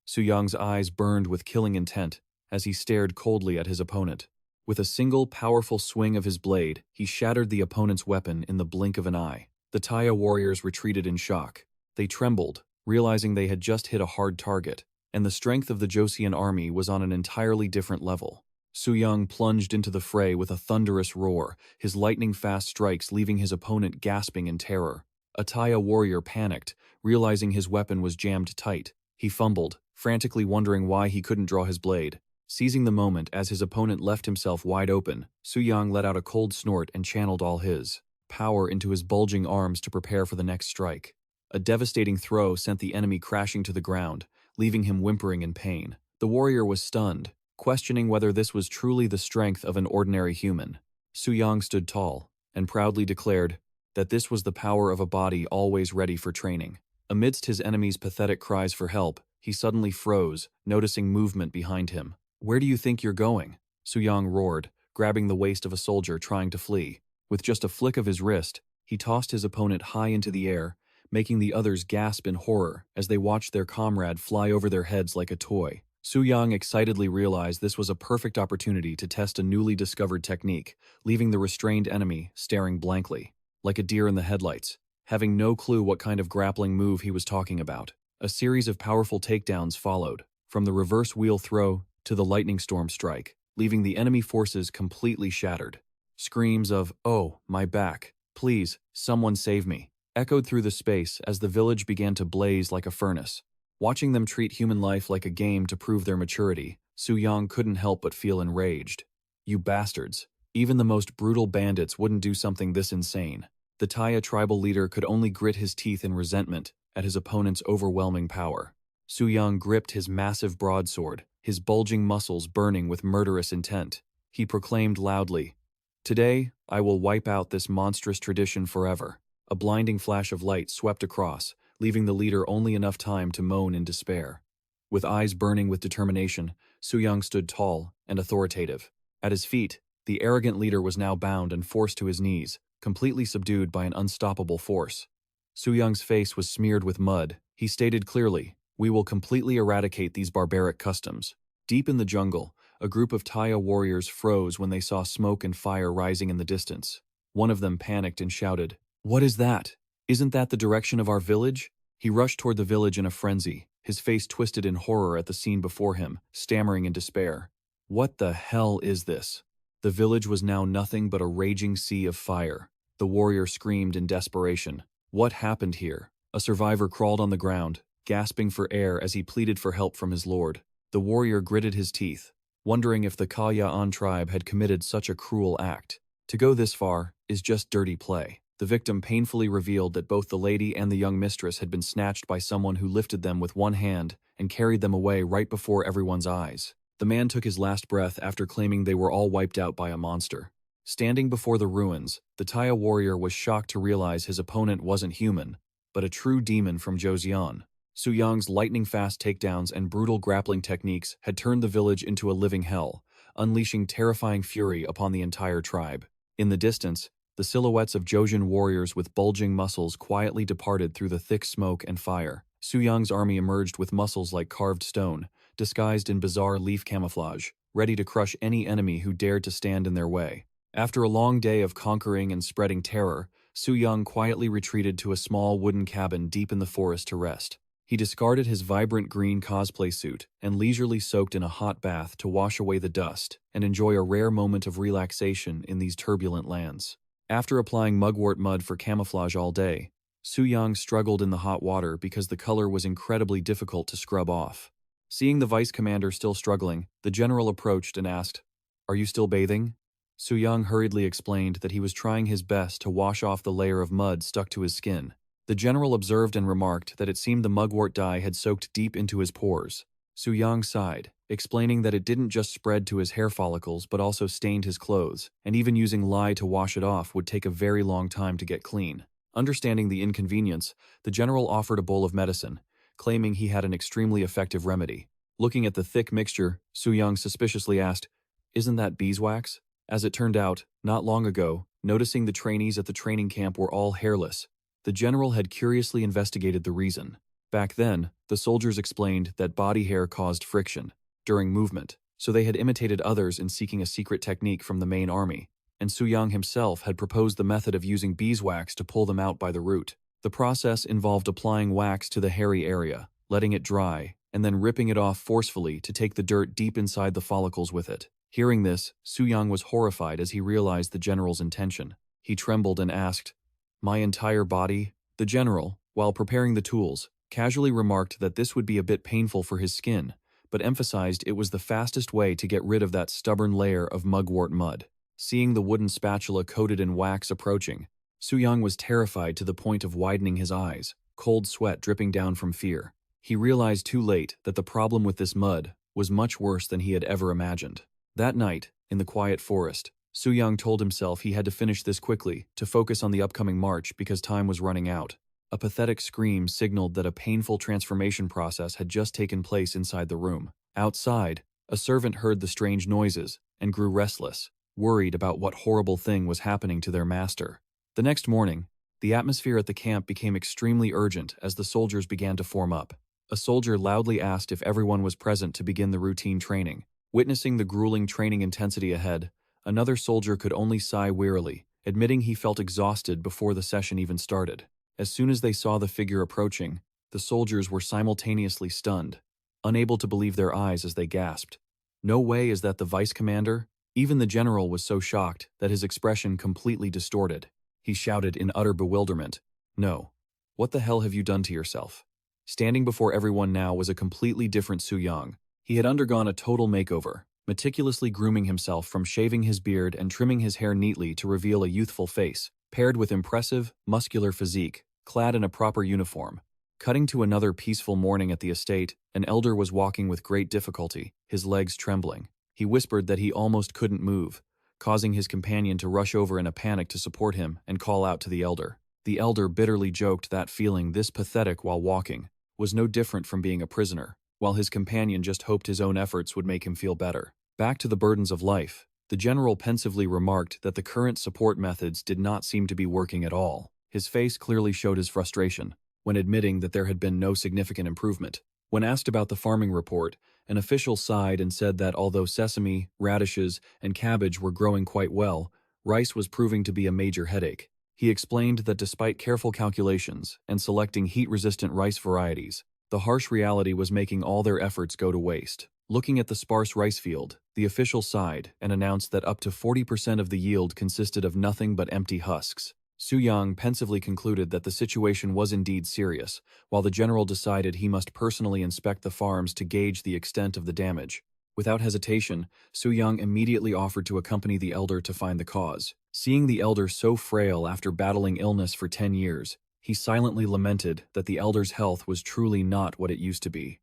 Suyang's eyes burned with killing intent as he stared coldly at his opponent. With a single powerful swing of his blade, he shattered the opponent's weapon in the blink of an eye. The Taya warriors retreated in shock. They trembled, realizing they had just hit a hard target, and the strength of the Joseon army was on an entirely different level. Suyang plunged into the fray with a thunderous roar, his lightning-fast strikes leaving his opponent gasping in terror. A Taya warrior panicked, realizing his weapon was jammed tight. He fumbled, frantically wondering why he couldn't draw his blade. Seizing the moment as his opponent left himself wide open, Suyang let out a cold snort and channeled all his power into his bulging arms to prepare for the next strike. A devastating throw sent the enemy crashing to the ground, leaving him whimpering in pain. The warrior was stunned, questioning whether this was truly the strength of an ordinary human. Suyang stood tall and proudly declared that this was the power of a body always ready for training. Amidst his enemy's pathetic cries for help, he suddenly froze, noticing movement behind him. "Where do you think you're going?" Suyang roared, grabbing the waist of a soldier trying to flee. With just a flick of his wrist, he tossed his opponent high into the air, making the others gasp in horror as they watched their comrade fly over their heads like a toy. Suyang excitedly realized this was a perfect opportunity to test a newly discovered technique, leaving the restrained enemy staring blankly, like a deer in the headlights, having no clue what kind of grappling move he was talking about. A series of powerful takedowns followed, from the reverse wheel throw to the lightning storm strike, leaving the enemy forces completely shattered. Screams of, "Oh, my back, please, someone save me," echoed through the space as the village began to blaze like a furnace. Watching them treat human life like a game to prove their maturity, Suyang couldn't help but feel enraged. "You bastards. Even the most brutal bandits wouldn't do something this insane." The Taya tribal leader could only grit his teeth in resentment at his opponent's overwhelming power. Suyang gripped his massive broadsword, his bulging muscles burning with murderous intent. He proclaimed loudly, "Today, I will wipe out this monstrous tradition forever." A blinding flash of light swept across, leaving the leader only enough time to moan in despair. With eyes burning with determination, Suyang stood tall and authoritative. At his feet, the arrogant leader was now bound and forced to his knees, completely subdued by an unstoppable force. Suyang's face was smeared with mud. He stated clearly, "We will completely eradicate these barbaric customs." Deep in the jungle, a group of Taya warriors froze when they saw smoke and fire rising in the distance. One of them panicked and shouted, "What is that? Isn't that the direction of our village?" He rushed toward the village in a frenzy, his face twisted in horror at the scene before him, stammering in despair. "What the hell is this?" The village was now nothing but a raging sea of fire. The warrior screamed in desperation. What happened here? A survivor crawled on the ground, gasping for air as he pleaded for help from his lord. The warrior gritted his teeth, wondering if the Kalyaan tribe had committed such a cruel act. To go this far is just dirty play. The victim painfully revealed that both the lady and the young mistress had been snatched by someone who lifted them with one hand and carried them away right before everyone's eyes. The man took his last breath after claiming they were all wiped out by a monster. Standing before the ruins, the Taya warrior was shocked to realize his opponent wasn't human, but a true demon from Joseon. Suyang's lightning-fast takedowns and brutal grappling techniques had turned the village into a living hell, unleashing terrifying fury upon the entire tribe. In the distance, the silhouettes of Joseon warriors with bulging muscles quietly departed through the thick smoke and fire. Suyang's army emerged with muscles like carved stone, disguised in bizarre leaf camouflage, ready to crush any enemy who dared to stand in their way. After a long day of conquering and spreading terror, Suyang quietly retreated to a small wooden cabin deep in the forest to rest. He discarded his vibrant green cosplay suit and leisurely soaked in a hot bath to wash away the dust and enjoy a rare moment of relaxation in these turbulent lands. After applying mugwort mud for camouflage all day, Suyang struggled in the hot water because the color was incredibly difficult to scrub off. Seeing the vice commander still struggling, the general approached and asked, "Are you still bathing?" Suyang hurriedly explained that he was trying his best to wash off the layer of mud stuck to his skin. The general observed and remarked that it seemed the mugwort dye had soaked deep into his pores. Suyang sighed, explaining that it didn't just spread to his hair follicles but also stained his clothes, and even using lye to wash it off would take a very long time to get clean. Understanding the inconvenience, the general offered a bowl of medicine, claiming he had an extremely effective remedy. Looking at the thick mixture, Suyang suspiciously asked, "Isn't that beeswax?" As it turned out, not long ago, noticing the trainees at the training camp were all hairless, the general had curiously investigated the reason. Back then, the soldiers explained that body hair caused friction during movement, so they had imitated others in seeking a secret technique from the main army, and Suyang himself had proposed the method of using beeswax to pull them out by the root. The process involved applying wax to the hairy area, letting it dry, and then ripping it off forcefully to take the dirt deep inside the follicles with it. Hearing this, Suyang was horrified as he realized the general's intention. He trembled and asked, "My entire body?" The general, while preparing the tools, casually remarked that this would be a bit painful for his skin, but emphasized it was the fastest way to get rid of that stubborn layer of mugwort mud. Seeing the wooden spatula coated in wax approaching, Suyang was terrified to the point of widening his eyes, cold sweat dripping down from fear. He realized too late that the problem with this mud was much worse than he had ever imagined. That night, in the quiet forest, Suyang told himself he had to finish this quickly to focus on the upcoming march because time was running out. A pathetic scream signaled that a painful transformation process had just taken place inside the room. Outside, a servant heard the strange noises and grew restless, worried about what horrible thing was happening to their master. The next morning, the atmosphere at the camp became extremely urgent as the soldiers began to form up. A soldier loudly asked if everyone was present to begin the routine training. Witnessing the grueling training intensity ahead, another soldier could only sigh wearily, admitting he felt exhausted before the session even started. As soon as they saw the figure approaching, the soldiers were simultaneously stunned, unable to believe their eyes as they gasped. "No way, is that the vice commander?" Even the general was so shocked that his expression completely distorted. He shouted in utter bewilderment, "No. What the hell have you done to yourself?" Standing before everyone now was a completely different Suyang. He had undergone a total makeover, meticulously grooming himself from shaving his beard and trimming his hair neatly to reveal a youthful face, paired with impressive, muscular physique, clad in a proper uniform. Cutting to another peaceful morning at the estate, an elder was walking with great difficulty, his legs trembling. He whispered that he almost couldn't move, causing his companion to rush over in a panic to support him and call out to the elder. The elder bitterly joked that feeling this pathetic while walking was no different from being a prisoner, while his companion just hoped his own efforts would make him feel better. Back to the burdens of life, the general pensively remarked that the current support methods did not seem to be working at all. His face clearly showed his frustration, when admitting that there had been no significant improvement. When asked about the farming report, an official sighed and said that although sesame, radishes, and cabbage were growing quite well, rice was proving to be a major headache. He explained that despite careful calculations and selecting heat-resistant rice varieties, the harsh reality was making all their efforts go to waste. Looking at the sparse rice field, the official sighed and announced that up to 40% of the yield consisted of nothing but empty husks. Suyang pensively concluded that the situation was indeed serious, while the general decided he must personally inspect the farms to gauge the extent of the damage. Without hesitation, Suyang immediately offered to accompany the elder to find the cause. Seeing the elder so frail after battling illness for 10 years, he silently lamented that the elder's health was truly not what it used to be.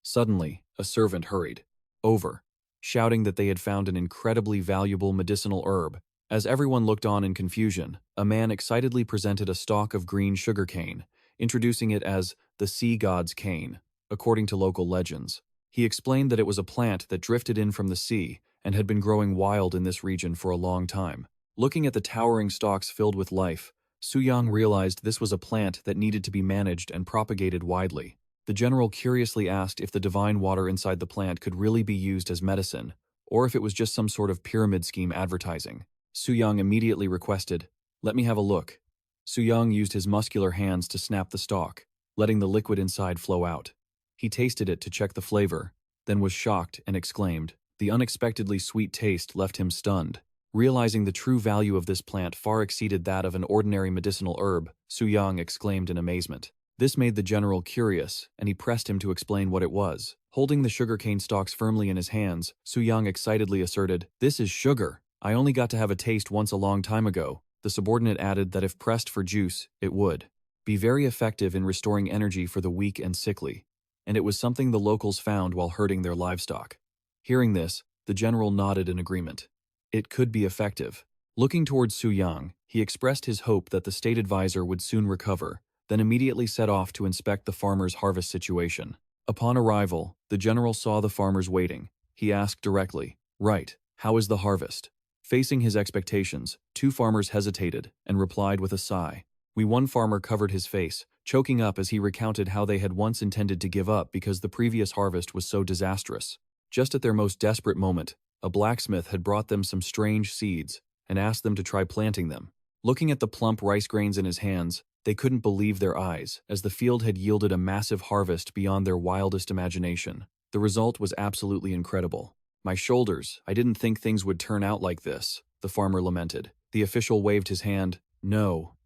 Suddenly, a servant hurried over, shouting that they had found an incredibly valuable medicinal herb. As everyone looked on in confusion, a man excitedly presented a stalk of green sugarcane, introducing it as the sea god's cane, according to local legends. He explained that it was a plant that drifted in from the sea and had been growing wild in this region for a long time. Looking at the towering stalks filled with life, Suyang realized this was a plant that needed to be managed and propagated widely. The general curiously asked if the divine water inside the plant could really be used as medicine, or if it was just some sort of pyramid scheme advertising. Suyang immediately requested, "Let me have a look." Suyang used his muscular hands to snap the stalk, letting the liquid inside flow out. He tasted it to check the flavor, then was shocked and exclaimed. The unexpectedly sweet taste left him stunned. Realizing the true value of this plant far exceeded that of an ordinary medicinal herb, Suyang exclaimed in amazement. This made the general curious, and he pressed him to explain what it was. Holding the sugarcane stalks firmly in his hands, Suyang excitedly asserted, "This is sugar. I only got to have a taste once a long time ago." The subordinate added that if pressed for juice, it would. be very effective in restoring energy for the weak and sickly, and it was something the locals found while herding their livestock. Hearing this, the general nodded in agreement. It could be effective. Looking towards Suyang, he expressed his hope that the state advisor would soon recover, then immediately set off to inspect the farmer's harvest situation. Upon arrival, the general saw the farmers waiting. He asked directly, "Right, how is the harvest?" Facing his expectations, two farmers hesitated and replied with a sigh. One farmer covered his face, choking up as he recounted how they had once intended to give up because the previous harvest was so disastrous. Just at their most desperate moment, a blacksmith had brought them some strange seeds and asked them to try planting them. Looking at the plump rice grains in his hands, they couldn't believe their eyes, as the field had yielded a massive harvest beyond their wildest imagination. The result was absolutely incredible. "My shoulders, I didn't think things would turn out like this," the farmer lamented. The official waved his hand. No.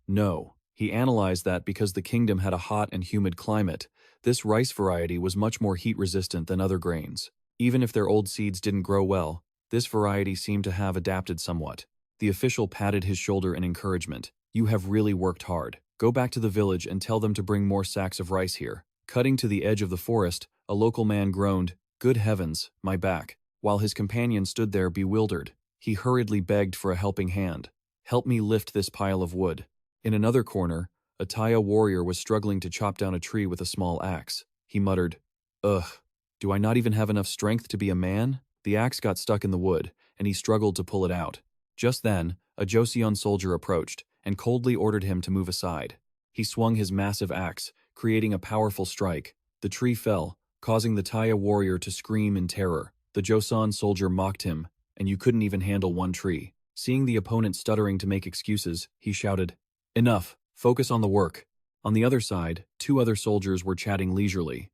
He analyzed that because the kingdom had a hot and humid climate, this rice variety was much more heat-resistant than other grains. Even if their old seeds didn't grow well, this variety seemed to have adapted somewhat. The official patted his shoulder in encouragement. "You have really worked hard. Go back to the village and tell them to bring more sacks of rice here." Cutting to the edge of the forest, a local man groaned, "Good heavens, my back." While his companion stood there bewildered, he hurriedly begged for a helping hand. "Help me lift this pile of wood." In another corner, a Taya warrior was struggling to chop down a tree with a small axe. He muttered, "Ugh, do I not even have enough strength to be a man?" The axe got stuck in the wood, and he struggled to pull it out. Just then, a Joseon soldier approached and coldly ordered him to move aside. He swung his massive axe, creating a powerful strike. The tree fell, causing the Taya warrior to scream in terror. The Joseon soldier mocked him, "And you couldn't even handle one tree." Seeing the opponent stuttering to make excuses, he shouted, "Enough, focus on the work." On the other side, two other soldiers were chatting leisurely.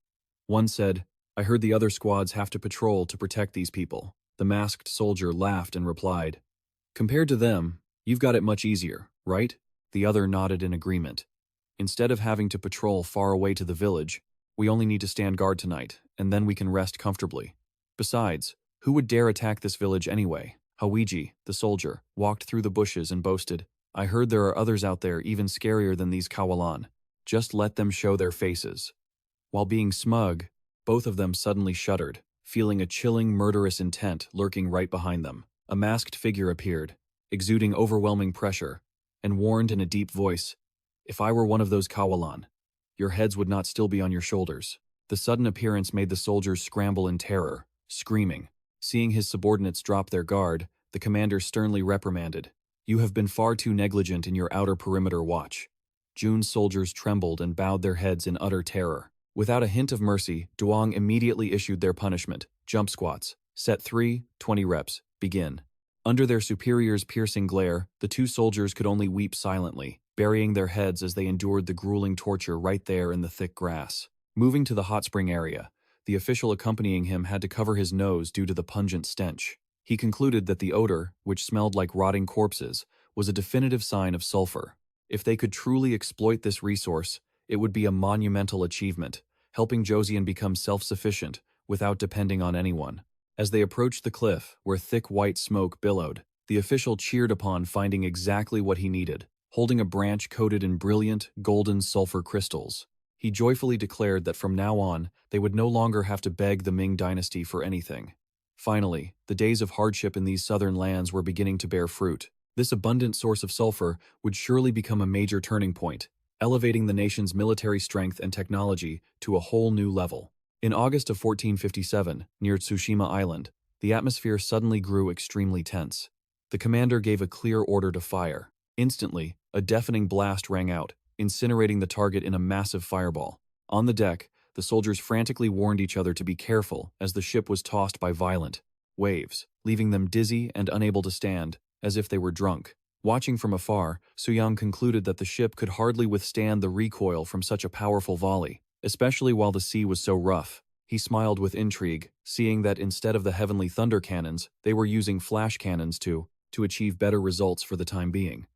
One said, "I heard the other squads have to patrol to protect these people." The masked soldier laughed and replied, "Compared to them, you've got it much easier, right?" The other nodded in agreement. "Instead of having to patrol far away to the village, we only need to stand guard tonight, and then we can rest comfortably. Besides, who would dare attack this village anyway?" Hawiji, the soldier, walked through the bushes and boasted, "I heard there are others out there even scarier than these Kawalan. Just let them show their faces." While being smug, both of them suddenly shuddered, feeling a chilling, murderous intent lurking right behind them. A masked figure appeared, exuding overwhelming pressure, and warned in a deep voice, "If I were one of those Kawalan, your heads would not still be on your shoulders." The sudden appearance made the soldiers scramble in terror, screaming. Seeing his subordinates drop their guard, the commander sternly reprimanded, "You have been far too negligent in your outer perimeter watch." Jun's soldiers trembled and bowed their heads in utter terror. Without a hint of mercy, Duong immediately issued their punishment: jump squats. Set 3, 20 reps, begin. Under their superior's piercing glare, the two soldiers could only weep silently, burying their heads as they endured the grueling torture right there in the thick grass. Moving to the hot spring area, the official accompanying him had to cover his nose due to the pungent stench. He concluded that the odor, which smelled like rotting corpses, was a definitive sign of sulfur. If they could truly exploit this resource, it would be a monumental achievement, helping Joseon become self-sufficient without depending on anyone. As they approached the cliff, where thick white smoke billowed, the official cheered upon finding exactly what he needed, holding a branch coated in brilliant, golden sulfur crystals. He joyfully declared that from now on, they would no longer have to beg the Ming dynasty for anything. Finally, the days of hardship in these southern lands were beginning to bear fruit. This abundant source of sulfur would surely become a major turning point, elevating the nation's military strength and technology to a whole new level. In August of 1457, near Tsushima Island, the atmosphere suddenly grew extremely tense. The commander gave a clear order to fire. Instantly, a deafening blast rang out, incinerating the target in a massive fireball. On the deck, the soldiers frantically warned each other to be careful as the ship was tossed by violent waves, leaving them dizzy and unable to stand, as if they were drunk. Watching from afar, Suyang concluded that the ship could hardly withstand the recoil from such a powerful volley, especially while the sea was so rough. He smiled with intrigue, seeing that instead of the heavenly thunder cannons, they were using flash cannons to achieve better results for the time being.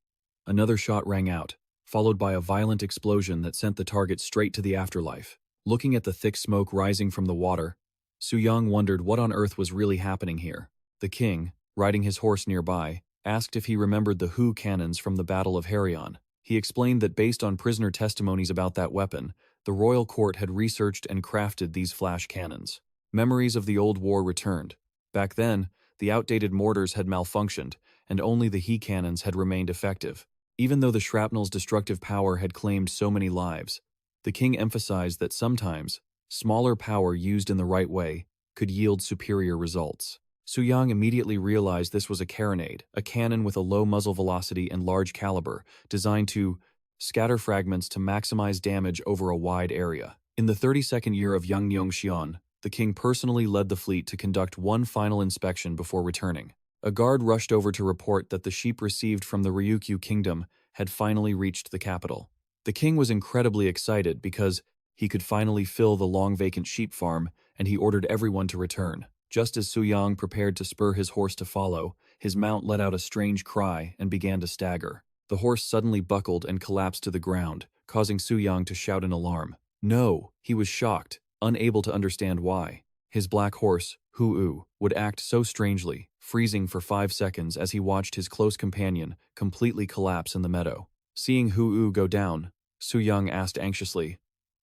Another shot rang out, followed by a violent explosion that sent the target straight to the afterlife. Looking at the thick smoke rising from the water, Suyang wondered what on earth was really happening here. The king, riding his horse nearby, asked if he remembered the Hu cannons from the Battle of Harion. He explained that based on prisoner testimonies about that weapon, the royal court had researched and crafted these flash cannons. Memories of the old war returned. Back then, the outdated mortars had malfunctioned, and only the he cannons had remained effective. Even though the shrapnel's destructive power had claimed so many lives, the king emphasized that sometimes, smaller power used in the right way could yield superior results. Suyang immediately realized this was a carronade, a cannon with a low muzzle velocity and large caliber, designed to scatter fragments to maximize damage over a wide area. In the 32nd year of Young Yongxian, the king personally led the fleet to conduct one final inspection before returning. A guard rushed over to report that the sheep received from the Ryukyu kingdom had finally reached the capital. The king was incredibly excited because he could finally fill the long vacant sheep farm, and he ordered everyone to return. Just as Suyang prepared to spur his horse to follow, his mount let out a strange cry and began to stagger. The horse suddenly buckled and collapsed to the ground, causing Suyang to shout in alarm. No, he was shocked, unable to understand why. His black horse, Huu, would act so strangely, freezing for 5 seconds as he watched his close companion completely collapse in the meadow. Seeing Huu go down, Suyang asked anxiously,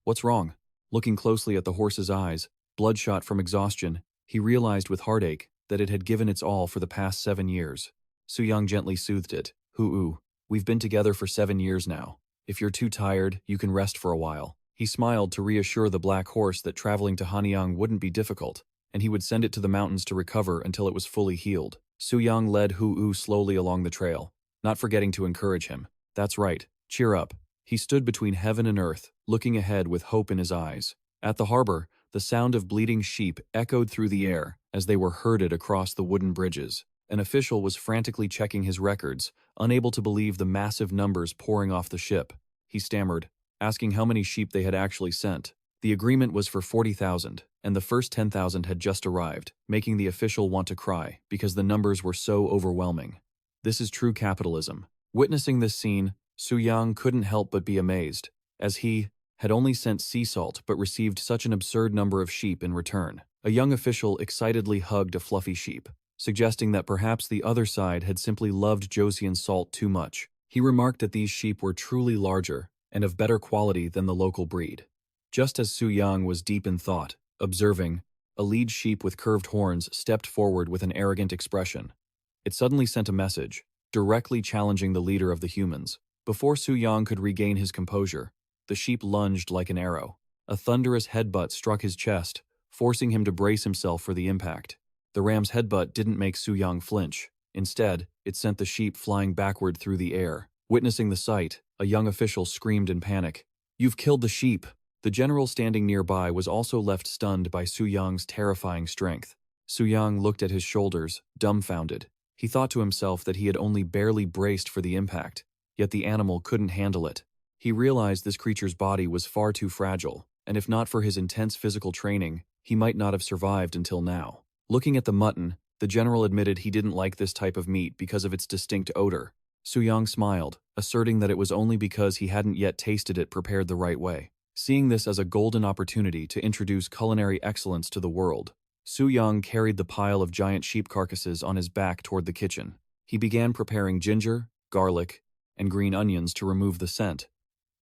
"What's wrong?" Looking closely at the horse's eyes, bloodshot from exhaustion, he realized with heartache that it had given its all for the past 7 years. Suyang gently soothed it. "Huu, we've been together for 7 years now. If you're too tired, you can rest for a while." He smiled to reassure the black horse that traveling to Hanyang wouldn't be difficult, and he would send it to the mountains to recover until it was fully healed. Suyang led Huu slowly along the trail, not forgetting to encourage him. "That's right, cheer up." He stood between heaven and earth, looking ahead with hope in his eyes. At the harbor, the sound of bleating sheep echoed through the air as they were herded across the wooden bridges. An official was frantically checking his records, unable to believe the massive numbers pouring off the ship. He stammered, asking how many sheep they had actually sent. The agreement was for 40,000, and the first 10,000 had just arrived, making the official want to cry because the numbers were so overwhelming. This is true capitalism. Witnessing this scene, Suyang couldn't help but be amazed, as he had only sent sea salt but received such an absurd number of sheep in return. A young official excitedly hugged a fluffy sheep, suggesting that perhaps the other side had simply loved Joseon's salt too much. He remarked that these sheep were truly larger and of better quality than the local breed. Just as Suyang was deep in thought, observing, a lead sheep with curved horns stepped forward with an arrogant expression. It suddenly sent a message, directly challenging the leader of the humans. Before Suyang could regain his composure, the sheep lunged like an arrow. A thunderous headbutt struck his chest, forcing him to brace himself for the impact. The ram's headbutt didn't make Suyang flinch. Instead, it sent the sheep flying backward through the air. Witnessing the sight, a young official screamed in panic, "You've killed the sheep!" The general standing nearby was also left stunned by Suyang's terrifying strength. Suyang looked at his shoulders, dumbfounded. He thought to himself that he had only barely braced for the impact, yet the animal couldn't handle it. He realized this creature's body was far too fragile, and if not for his intense physical training, he might not have survived until now. Looking at the mutton, the general admitted he didn't like this type of meat because of its distinct odor. Suyang smiled, asserting that it was only because he hadn't yet tasted it prepared the right way. Seeing this as a golden opportunity to introduce culinary excellence to the world, Suyang carried the pile of giant sheep carcasses on his back toward the kitchen. He began preparing ginger, garlic, and green onions to remove the scent,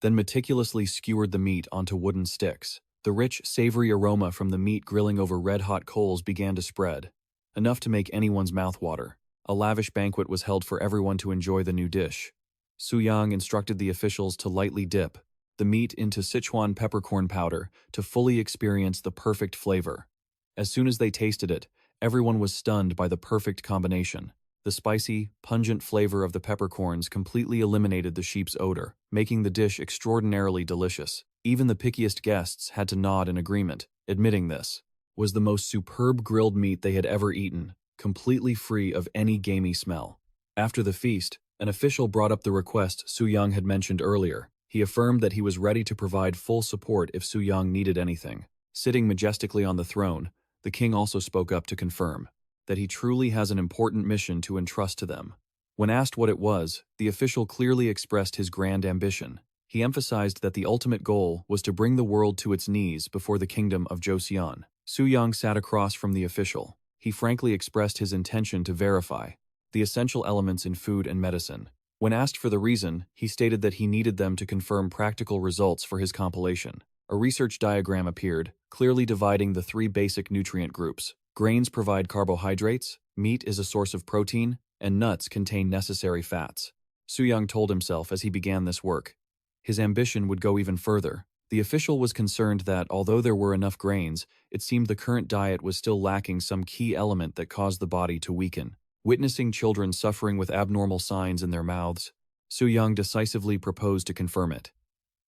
then meticulously skewered the meat onto wooden sticks. The rich, savory aroma from the meat grilling over red-hot coals began to spread, enough to make anyone's mouth water. A lavish banquet was held for everyone to enjoy the new dish. Suyang instructed the officials to lightly dip the meat into Sichuan peppercorn powder to fully experience the perfect flavor. As soon as they tasted it, everyone was stunned by the perfect combination. The spicy, pungent flavor of the peppercorns completely eliminated the sheep's odor, making the dish extraordinarily delicious. Even the pickiest guests had to nod in agreement, admitting this was the most superb grilled meat they had ever eaten, completely free of any gamey smell. After the feast, an official brought up the request Suyang had mentioned earlier. He affirmed that he was ready to provide full support if Suyang needed anything. Sitting majestically on the throne, the king also spoke up to confirm that he truly has an important mission to entrust to them. When asked what it was, the official clearly expressed his grand ambition. He emphasized that the ultimate goal was to bring the world to its knees before the kingdom of Joseon. Suyang sat across from the official. He frankly expressed his intention to verify the essential elements in food and medicine. When asked for the reason, he stated that he needed them to confirm practical results for his compilation. A research diagram appeared, clearly dividing the three basic nutrient groups. Grains provide carbohydrates, meat is a source of protein, and nuts contain necessary fats. Suyang told himself as he began this work. His ambition would go even further. The official was concerned that, although there were enough grains, it seemed the current diet was still lacking some key element that caused the body to weaken. Witnessing children suffering with abnormal signs in their mouths, Suyang decisively proposed to confirm it.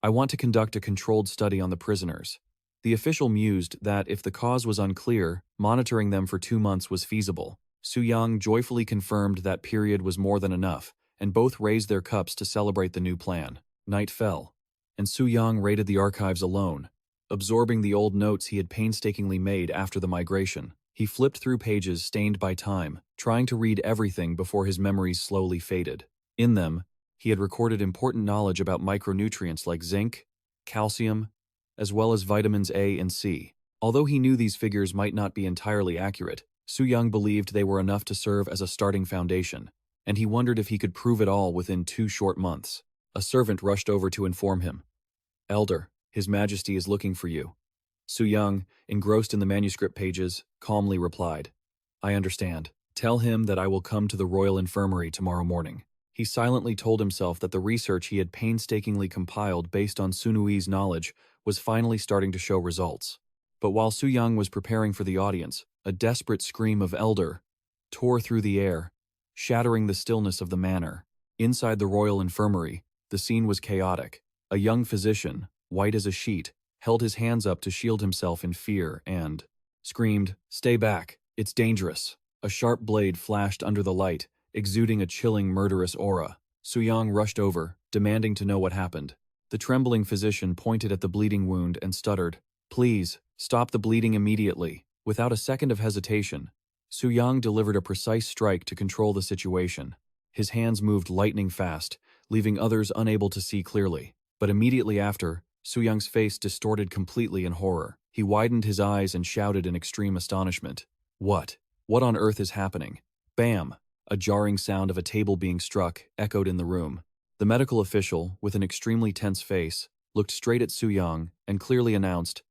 I want to conduct a controlled study on the prisoners. The official mused that if the cause was unclear, monitoring them for 2 months was feasible. Suyang joyfully confirmed that period was more than enough, and both raised their cups to celebrate the new plan. Night fell, and Suyang raided the archives alone, absorbing the old notes he had painstakingly made after the migration. He flipped through pages stained by time, trying to read everything before his memories slowly faded. In them, he had recorded important knowledge about micronutrients like zinc, calcium, as well as vitamins A and C. Although he knew these figures might not be entirely accurate, Suyang believed they were enough to serve as a starting foundation, and he wondered if he could prove it all within 2 short months. A servant rushed over to inform him. "Elder, His Majesty is looking for you." Suyang, engrossed in the manuscript pages, calmly replied, "I understand. Tell him that I will come to the royal infirmary tomorrow morning." He silently told himself that the research he had painstakingly compiled based on Sunui's knowledge was finally starting to show results. But while Suyang was preparing for the audience, a desperate scream of "Elder" tore through the air, shattering the stillness of the manor. Inside the royal infirmary, the scene was chaotic. A young physician, white as a sheet, held his hands up to shield himself in fear and screamed, "Stay back, it's dangerous." A sharp blade flashed under the light, exuding a chilling, murderous aura. Suyang rushed over, demanding to know what happened. The trembling physician pointed at the bleeding wound and stuttered, "Please, stop the bleeding immediately." Without a second of hesitation, Suyang delivered a precise strike to control the situation. His hands moved lightning fast, leaving others unable to see clearly. But immediately after, Suyang's face distorted completely in horror. He widened his eyes and shouted in extreme astonishment, What on earth is happening?" Bam! A jarring sound of a table being struck echoed in the room. The medical official, with an extremely tense face, looked straight at Suyang and clearly announced,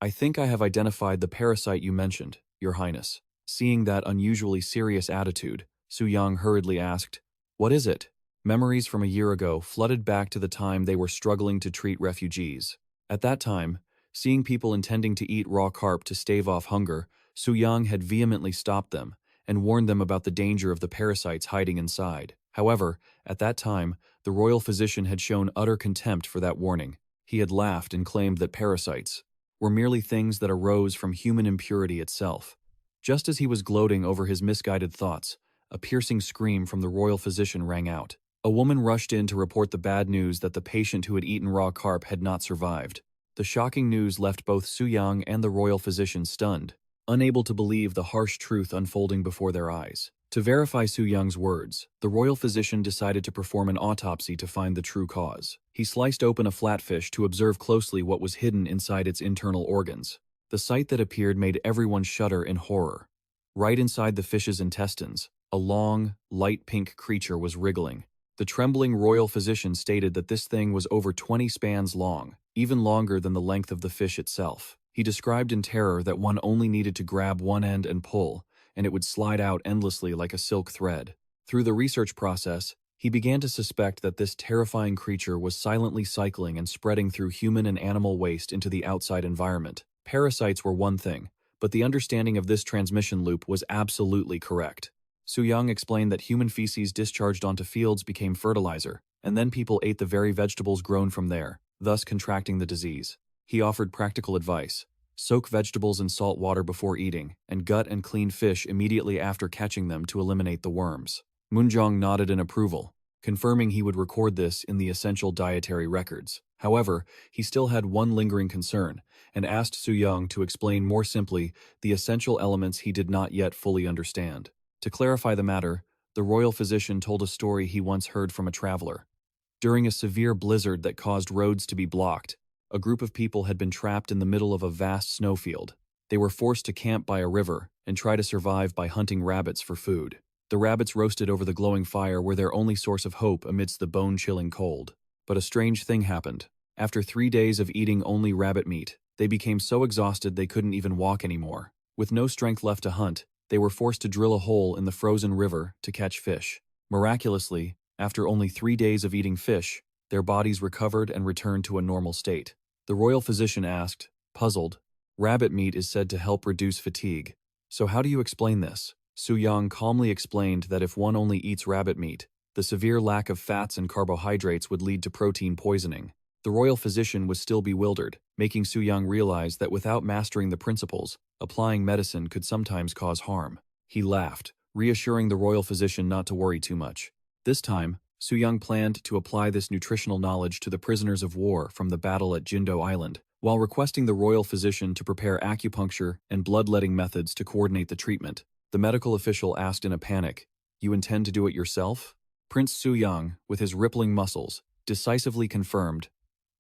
"I think I have identified the parasite you mentioned, Your Highness." Seeing that unusually serious attitude, Suyang hurriedly asked, "What is it?" Memories from a year ago flooded back to the time they were struggling to treat refugees. At that time, seeing people intending to eat raw carp to stave off hunger, Suyang had vehemently stopped them and warned them about the danger of the parasites hiding inside. However, at that time, the royal physician had shown utter contempt for that warning. He had laughed and claimed that parasites were merely things that arose from human impurity itself. Just as he was gloating over his misguided thoughts, a piercing scream from the royal physician rang out. A woman rushed in to report the bad news that the patient who had eaten raw carp had not survived. The shocking news left both Suyang and the royal physician stunned, unable to believe the harsh truth unfolding before their eyes. To verify Suyang's words, the royal physician decided to perform an autopsy to find the true cause. He sliced open a flatfish to observe closely what was hidden inside its internal organs. The sight that appeared made everyone shudder in horror. Right inside the fish's intestines, a long, light pink creature was wriggling. The trembling royal physician stated that this thing was over 20 spans long, even longer than the length of the fish itself. He described in terror that one only needed to grab one end and pull, and it would slide out endlessly like a silk thread. Through the research process, he began to suspect that this terrifying creature was silently cycling and spreading through human and animal waste into the outside environment. Parasites were one thing, but the understanding of this transmission loop was absolutely correct. Suyang explained that human feces discharged onto fields became fertilizer, and then people ate the very vegetables grown from there, thus contracting the disease. He offered practical advice. Soak vegetables in salt water before eating, and gut and clean fish immediately after catching them to eliminate the worms. Munjong nodded in approval, confirming he would record this in the essential dietary records. However, he still had one lingering concern, and asked Suyang to explain more simply the essential elements he did not yet fully understand. To clarify the matter, the royal physician told a story he once heard from a traveler. During a severe blizzard that caused roads to be blocked, a group of people had been trapped in the middle of a vast snowfield. They were forced to camp by a river and try to survive by hunting rabbits for food. The rabbits roasted over the glowing fire were their only source of hope amidst the bone-chilling cold. But a strange thing happened. After 3 days of eating only rabbit meat, they became so exhausted they couldn't even walk anymore. With no strength left to hunt, they were forced to drill a hole in the frozen river to catch fish. Miraculously, after only 3 days of eating fish, their bodies recovered and returned to a normal state. The royal physician asked, puzzled, "Rabbit meat is said to help reduce fatigue. So how do you explain this?" Suyang calmly explained that if one only eats rabbit meat, the severe lack of fats and carbohydrates would lead to protein poisoning. The royal physician was still bewildered, making Suyang realize that without mastering the principles, applying medicine could sometimes cause harm. He laughed, reassuring the royal physician not to worry too much. This time, Suyang planned to apply this nutritional knowledge to the prisoners of war from the battle at Jindo Island, while requesting the royal physician to prepare acupuncture and bloodletting methods to coordinate the treatment. The medical official asked in a panic, "You intend to do it yourself?" Prince Suyang, with his rippling muscles, decisively confirmed,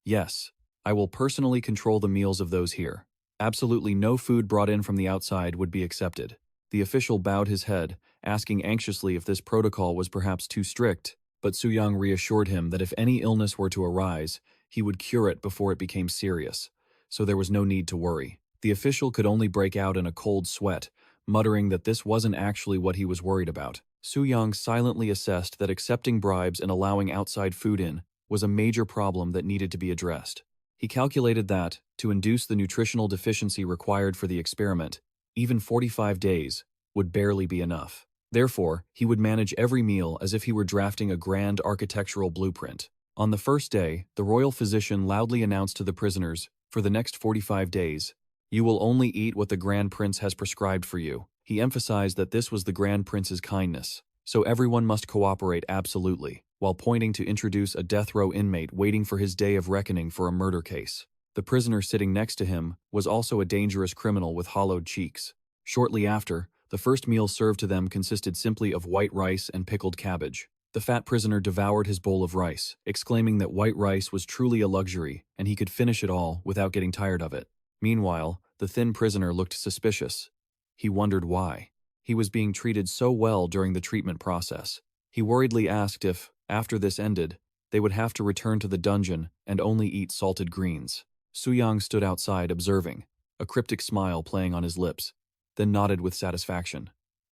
"Yes, I will personally control the meals of those here. Absolutely no food brought in from the outside would be accepted." The official bowed his head, asking anxiously if this protocol was perhaps too strict, but Suyang reassured him that if any illness were to arise, he would cure it before it became serious, so there was no need to worry. The official could only break out in a cold sweat, muttering that this wasn't actually what he was worried about. Suyang silently assessed that accepting bribes and allowing outside food in was a major problem that needed to be addressed. He calculated that, to induce the nutritional deficiency required for the experiment, even 45 days would barely be enough. Therefore, he would manage every meal as if he were drafting a grand architectural blueprint. On the first day, the royal physician loudly announced to the prisoners, "For the next 45 days, you will only eat what the Grand Prince has prescribed for you." He emphasized that this was the Grand Prince's kindness, so everyone must cooperate absolutely, while pointing to introduce a death row inmate waiting for his day of reckoning for a murder case. The prisoner sitting next to him was also a dangerous criminal with hollowed cheeks. Shortly after, the first meal served to them consisted simply of white rice and pickled cabbage. The fat prisoner devoured his bowl of rice, exclaiming that white rice was truly a luxury and he could finish it all without getting tired of it. Meanwhile, the thin prisoner looked suspicious. He wondered why. He was being treated so well during the treatment process. He worriedly asked if, after this ended, they would have to return to the dungeon and only eat salted greens. Suyang stood outside observing, a cryptic smile playing on his lips, then nodded with satisfaction.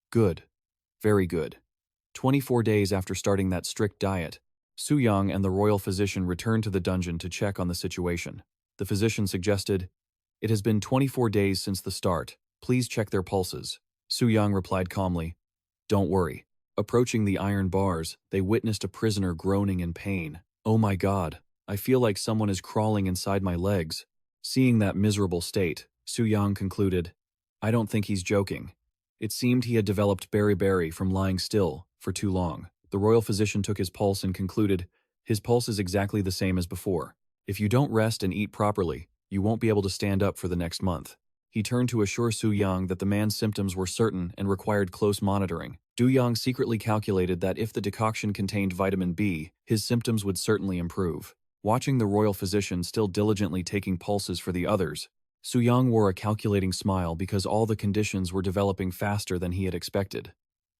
Good. Very good. 24 days after starting that strict diet, Suyang and the royal physician returned to the dungeon to check on the situation. The physician suggested, "It has been 24 days since the start. Please check their pulses." Suyang replied calmly, "Don't worry." Approaching the iron bars, they witnessed a prisoner groaning in pain. "Oh my God, I feel like someone is crawling inside my legs." Seeing that miserable state, Suyang concluded, "I don't think he's joking." It seemed he had developed beriberi from lying still for too long. The royal physician took his pulse and concluded, "His pulse is exactly the same as before. If you don't rest and eat properly, you won't be able to stand up for the next month." He turned to assure Suyang that the man's symptoms were certain and required close monitoring. Duyang secretly calculated that if the decoction contained vitamin B, his symptoms would certainly improve. Watching the royal physician still diligently taking pulses for the others, Suyang wore a calculating smile because all the conditions were developing faster than he had expected.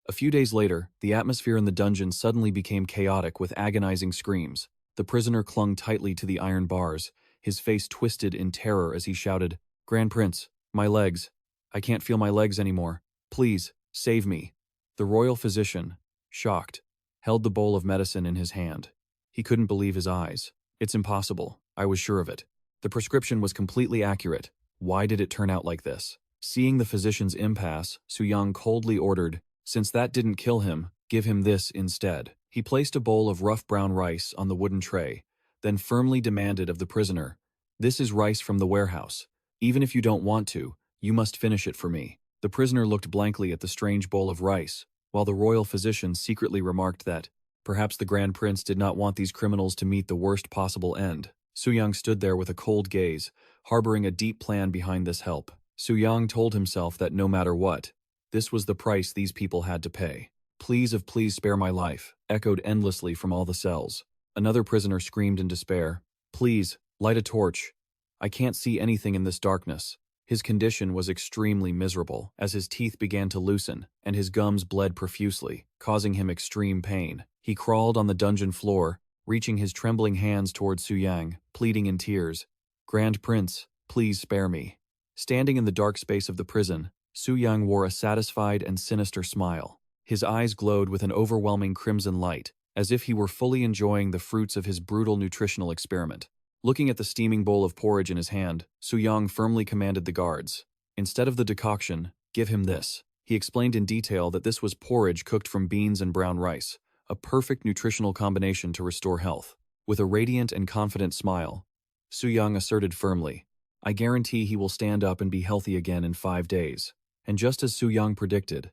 A few days later, the atmosphere in the dungeon suddenly became chaotic with agonizing screams. The prisoner clung tightly to the iron bars, his face twisted in terror as he shouted, "Grand Prince, my legs. I can't feel my legs anymore. Please, save me." The royal physician, shocked, held the bowl of medicine in his hand. He couldn't believe his eyes. "It's impossible. I was sure of it. The prescription was completely accurate. Why did it turn out like this?" Seeing the physician's impasse, Suyang coldly ordered, "Since that didn't kill him, give him this instead." He placed a bowl of rough brown rice on the wooden tray, then firmly demanded of the prisoner, "This is rice from the warehouse. Even if you don't want to, you must finish it for me." The prisoner looked blankly at the strange bowl of rice, while the royal physician secretly remarked that, perhaps the Grand Prince did not want these criminals to meet the worst possible end. Suyang stood there with a cold gaze, harboring a deep plan behind this help. Suyang told himself that no matter what, this was the price these people had to pay. "Please spare my life," echoed endlessly from all the cells. Another prisoner screamed in despair, "Please, light a torch. I can't see anything in this darkness." His condition was extremely miserable, as his teeth began to loosen, and his gums bled profusely, causing him extreme pain. He crawled on the dungeon floor, reaching his trembling hands toward Suyang, pleading in tears, "Grand Prince, please spare me." Standing in the dark space of the prison, Suyang wore a satisfied and sinister smile. His eyes glowed with an overwhelming crimson light, as if he were fully enjoying the fruits of his brutal nutritional experiment. Looking at the steaming bowl of porridge in his hand, Suyang firmly commanded the guards, "Instead of the decoction, give him this." He explained in detail that this was porridge cooked from beans and brown rice, a perfect nutritional combination to restore health. With a radiant and confident smile, Suyang asserted firmly, "I guarantee he will stand up and be healthy again in 5 days." And just as Suyang predicted,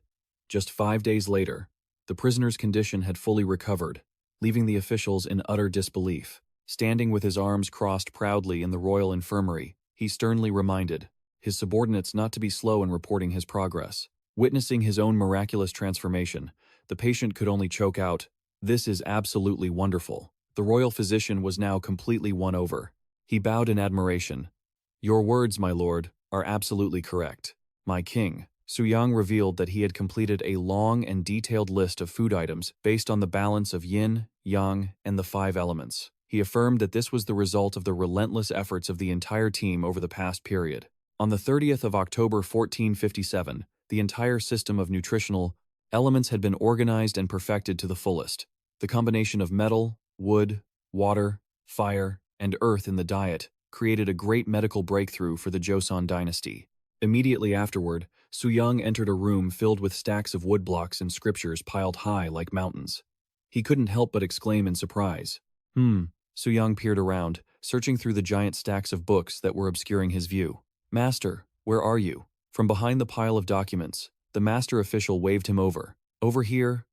just 5 days later, the prisoner's condition had fully recovered, leaving the officials in utter disbelief. Standing with his arms crossed proudly in the royal infirmary, he sternly reminded his subordinates not to be slow in reporting his progress. Witnessing his own miraculous transformation, the patient could only choke out, "This is absolutely wonderful." The royal physician was now completely won over. He bowed in admiration. "Your words, my lord, are absolutely correct. My king." Suyang revealed that he had completed a long and detailed list of food items based on the balance of yin, yang, and the 5 elements. He affirmed that this was the result of the relentless efforts of the entire team over the past period. On the 30th of October 1457, the entire system of nutritional elements had been organized and perfected to the fullest. The combination of metal, wood, water, fire, and earth in the diet created a great medical breakthrough for the Joseon dynasty. Immediately afterward, Suyang entered a room filled with stacks of woodblocks and scriptures piled high like mountains. He couldn't help but exclaim in surprise. Suyang peered around, searching through the giant stacks of books that were obscuring his view. "Master, where are you?" From behind the pile of documents, the master official waved him over. Over here,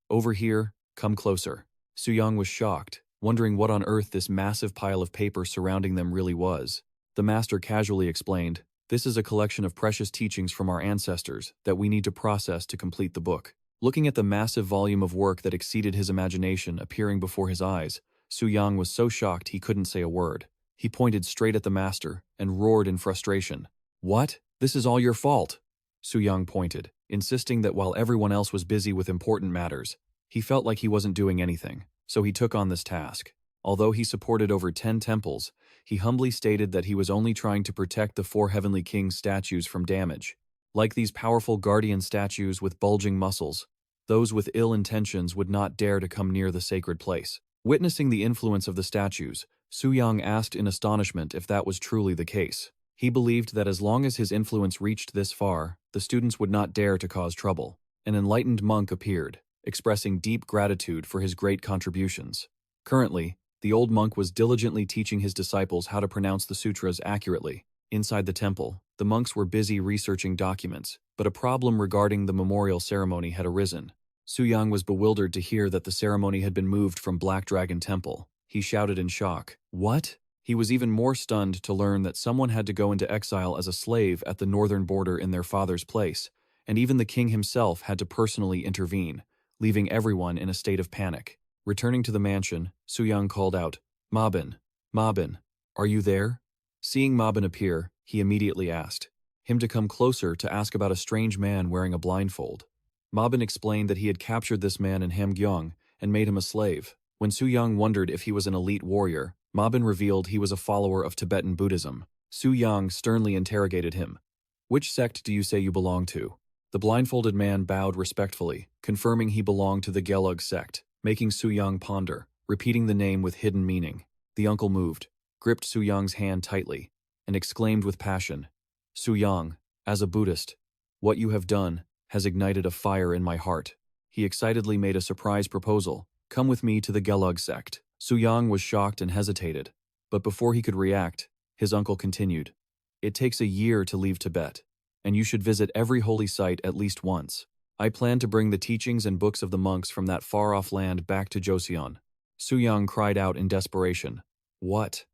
come closer." Suyang was shocked, wondering what on earth this massive pile of paper surrounding them really was. The master casually explained, "This is a collection of precious teachings from our ancestors that we need to process to complete the book." Looking at the massive volume of work that exceeded his imagination appearing before his eyes, Suyang was so shocked he couldn't say a word. He pointed straight at the master and roared in frustration. "What? This is all your fault!" Suyang pointed, insisting that while everyone else was busy with important matters, he felt like he wasn't doing anything, so he took on this task. Although he supported over 10 temples, he humbly stated that he was only trying to protect the 4 heavenly kings' statues from damage. Like these powerful guardian statues with bulging muscles, those with ill intentions would not dare to come near the sacred place. Witnessing the influence of the statues, Suyang asked in astonishment if that was truly the case. He believed that as long as his influence reached this far, the students would not dare to cause trouble. An enlightened monk appeared, expressing deep gratitude for his great contributions. Currently, the old monk was diligently teaching his disciples how to pronounce the sutras accurately. Inside the temple, the monks were busy researching documents, but a problem regarding the memorial ceremony had arisen. Suyang was bewildered to hear that the ceremony had been moved from Black Dragon Temple. He shouted in shock, "What?" He was even more stunned to learn that someone had to go into exile as a slave at the northern border in their father's place, and even the king himself had to personally intervene, leaving everyone in a state of panic. Returning to the mansion, Suyang called out, "Mabin, Mabin, are you there?" Seeing Mabin appear, he immediately asked him to come closer to ask about a strange man wearing a blindfold. Mabin explained that he had captured this man in Hamgyong and made him a slave. When Suyang wondered if he was an elite warrior, Mabin revealed he was a follower of Tibetan Buddhism. Suyang sternly interrogated him. "Which sect do you say you belong to?" The blindfolded man bowed respectfully, confirming he belonged to the Gelug sect, making Suyang ponder, repeating the name with hidden meaning. The uncle moved, gripped Suyang's hand tightly, and exclaimed with passion, "Suyang, as a Buddhist, what you have done has ignited a fire in my heart." He excitedly made a surprise proposal, "Come with me to the Gelug sect." Suyang was shocked and hesitated, but before he could react, his uncle continued, "It takes a year to leave Tibet, and you should visit every holy site at least once. I plan to bring the teachings and books of the monks from that far-off land back to Joseon." Suyang cried out in desperation, "What?"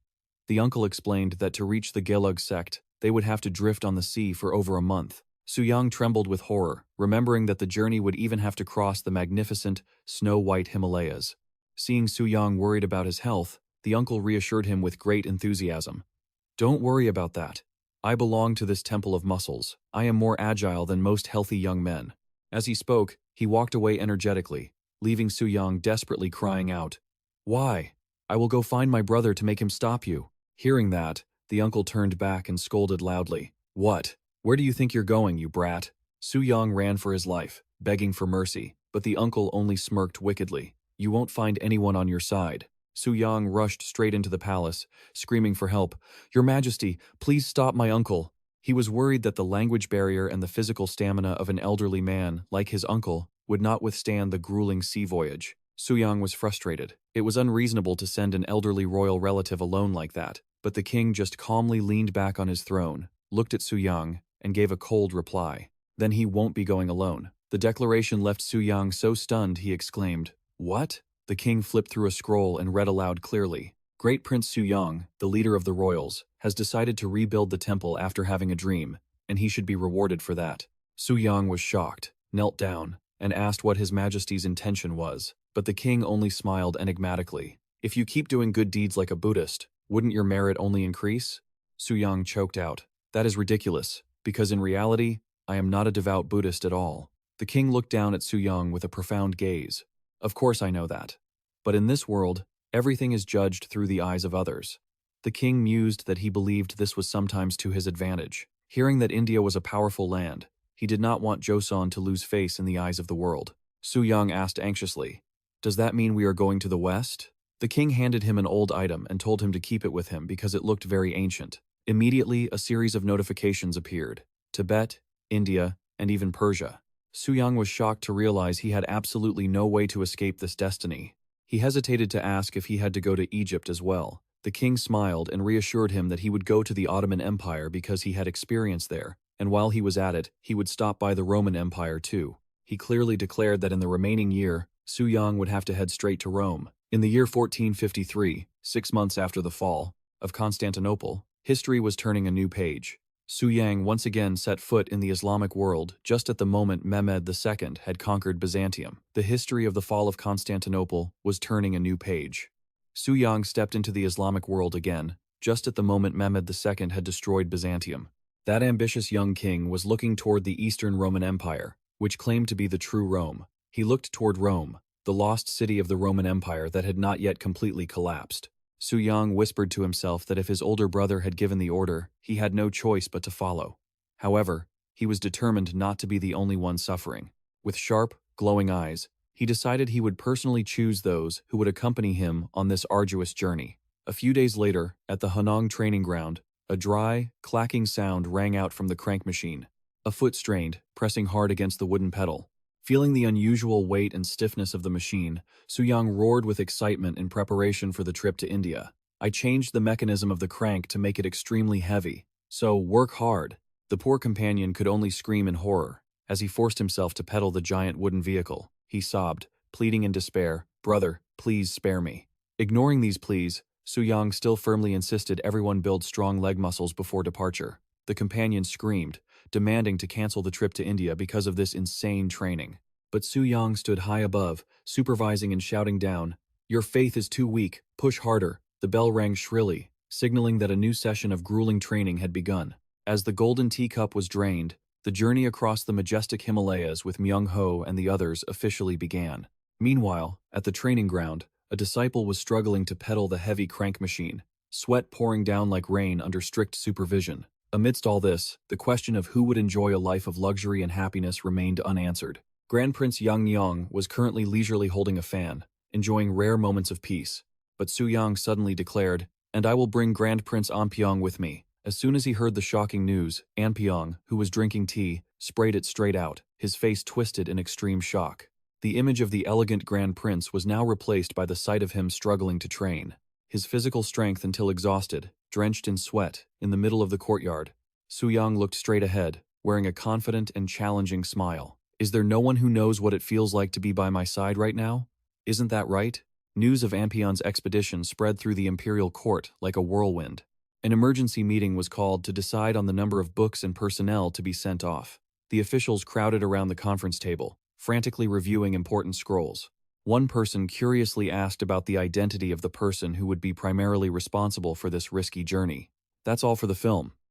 The uncle explained that to reach the Gelug sect, they would have to drift on the sea for over a month. Suyang trembled with horror, remembering that the journey would even have to cross the magnificent, snow-white Himalayas. Seeing Suyang worried about his health, the uncle reassured him with great enthusiasm. "Don't worry about that. I belong to this temple of muscles. I am more agile than most healthy young men." As he spoke, he walked away energetically, leaving Suyang desperately crying out, "Why? I will go find my brother to make him stop you." Hearing that, the uncle turned back and scolded loudly. "What? Where do you think you're going, you brat?" Suyang ran for his life, begging for mercy, but the uncle only smirked wickedly. "You won't find anyone on your side." Suyang rushed straight into the palace, screaming for help. "Your Majesty, please stop my uncle." He was worried that the language barrier and the physical stamina of an elderly man, like his uncle, would not withstand the grueling sea voyage. Suyang was frustrated. It was unreasonable to send an elderly royal relative alone like that, but the king just calmly leaned back on his throne, looked at Suyang, and gave a cold reply. "Then he won't be going alone." The declaration left Suyang so stunned he exclaimed, "What?" The king flipped through a scroll and read aloud clearly. "Great Prince Suyang, the leader of the royals, has decided to rebuild the temple after having a dream, and he should be rewarded for that." Suyang was shocked, knelt down, and asked what His Majesty's intention was, but the king only smiled enigmatically. "If you keep doing good deeds like a Buddhist, wouldn't your merit only increase?" Suyang choked out. "That is ridiculous, because in reality, I am not a devout Buddhist at all." The king looked down at Suyang with a profound gaze. "Of course I know that. But in this world, everything is judged through the eyes of others." The king mused that he believed this was sometimes to his advantage. Hearing that India was a powerful land, he did not want Joseon to lose face in the eyes of the world. Suyang asked anxiously, "Does that mean we are going to the west?" The king handed him an old item and told him to keep it with him because it looked very ancient. Immediately, a series of notifications appeared. Tibet, India, and even Persia. Suyang was shocked to realize he had absolutely no way to escape this destiny. He hesitated to ask if he had to go to Egypt as well. The king smiled and reassured him that he would go to the Ottoman Empire because he had experience there, and while he was at it, he would stop by the Roman Empire too. He clearly declared that in the remaining year, Suyang would have to head straight to Rome. In the year 1453, 6 months after the fall of Constantinople, history was turning a new page. Suyang once again set foot in the Islamic world just at the moment Mehmed II had conquered Byzantium. The history of the fall of Constantinople was turning a new page. Suyang stepped into the Islamic world again, just at the moment Mehmed II had destroyed Byzantium. That ambitious young king was looking toward the Eastern Roman Empire, which claimed to be the true Rome. He looked toward Rome, the lost city of the Roman Empire that had not yet completely collapsed. Suyang whispered to himself that if his older brother had given the order, he had no choice but to follow. However, he was determined not to be the only one suffering. With sharp, glowing eyes, he decided he would personally choose those who would accompany him on this arduous journey. A few days later, at the Hanong training ground, a dry, clacking sound rang out from the crank machine. A foot strained, pressing hard against the wooden pedal. Feeling the unusual weight and stiffness of the machine, Suyang roared with excitement in preparation for the trip to India. "I changed the mechanism of the crank to make it extremely heavy. So, work hard." The poor companion could only scream in horror. As he forced himself to pedal the giant wooden vehicle, he sobbed, pleading in despair, "Brother, please spare me." Ignoring these pleas, Suyang still firmly insisted everyone build strong leg muscles before departure. The companion screamed, demanding to cancel the trip to India because of this insane training. But Suyang stood high above, supervising and shouting down, "Your faith is too weak, push harder." The bell rang shrilly, signaling that a new session of grueling training had begun. As the golden teacup was drained, the journey across the majestic Himalayas with Myung-ho and the others officially began. Meanwhile, at the training ground, a disciple was struggling to pedal the heavy crank machine, sweat pouring down like rain under strict supervision. Amidst all this, the question of who would enjoy a life of luxury and happiness remained unanswered. Grand Prince Yang Nyong was currently leisurely holding a fan, enjoying rare moments of peace. But Suyang suddenly declared, "And I will bring Grand Prince Anpyeong with me." As soon as he heard the shocking news, Anpyeong, who was drinking tea, sprayed it straight out, his face twisted in extreme shock. The image of the elegant Grand Prince was now replaced by the sight of him struggling to train. His physical strength until exhausted, drenched in sweat, in the middle of the courtyard. Suyang looked straight ahead, wearing a confident and challenging smile. "Is there no one who knows what it feels like to be by my side right now? Isn't that right?" News of Anpyeong's expedition spread through the imperial court like a whirlwind. An emergency meeting was called to decide on the number of books and personnel to be sent off. The officials crowded around the conference table, frantically reviewing important scrolls. One person curiously asked about the identity of the person who would be primarily responsible for this risky journey. "That's all for the film.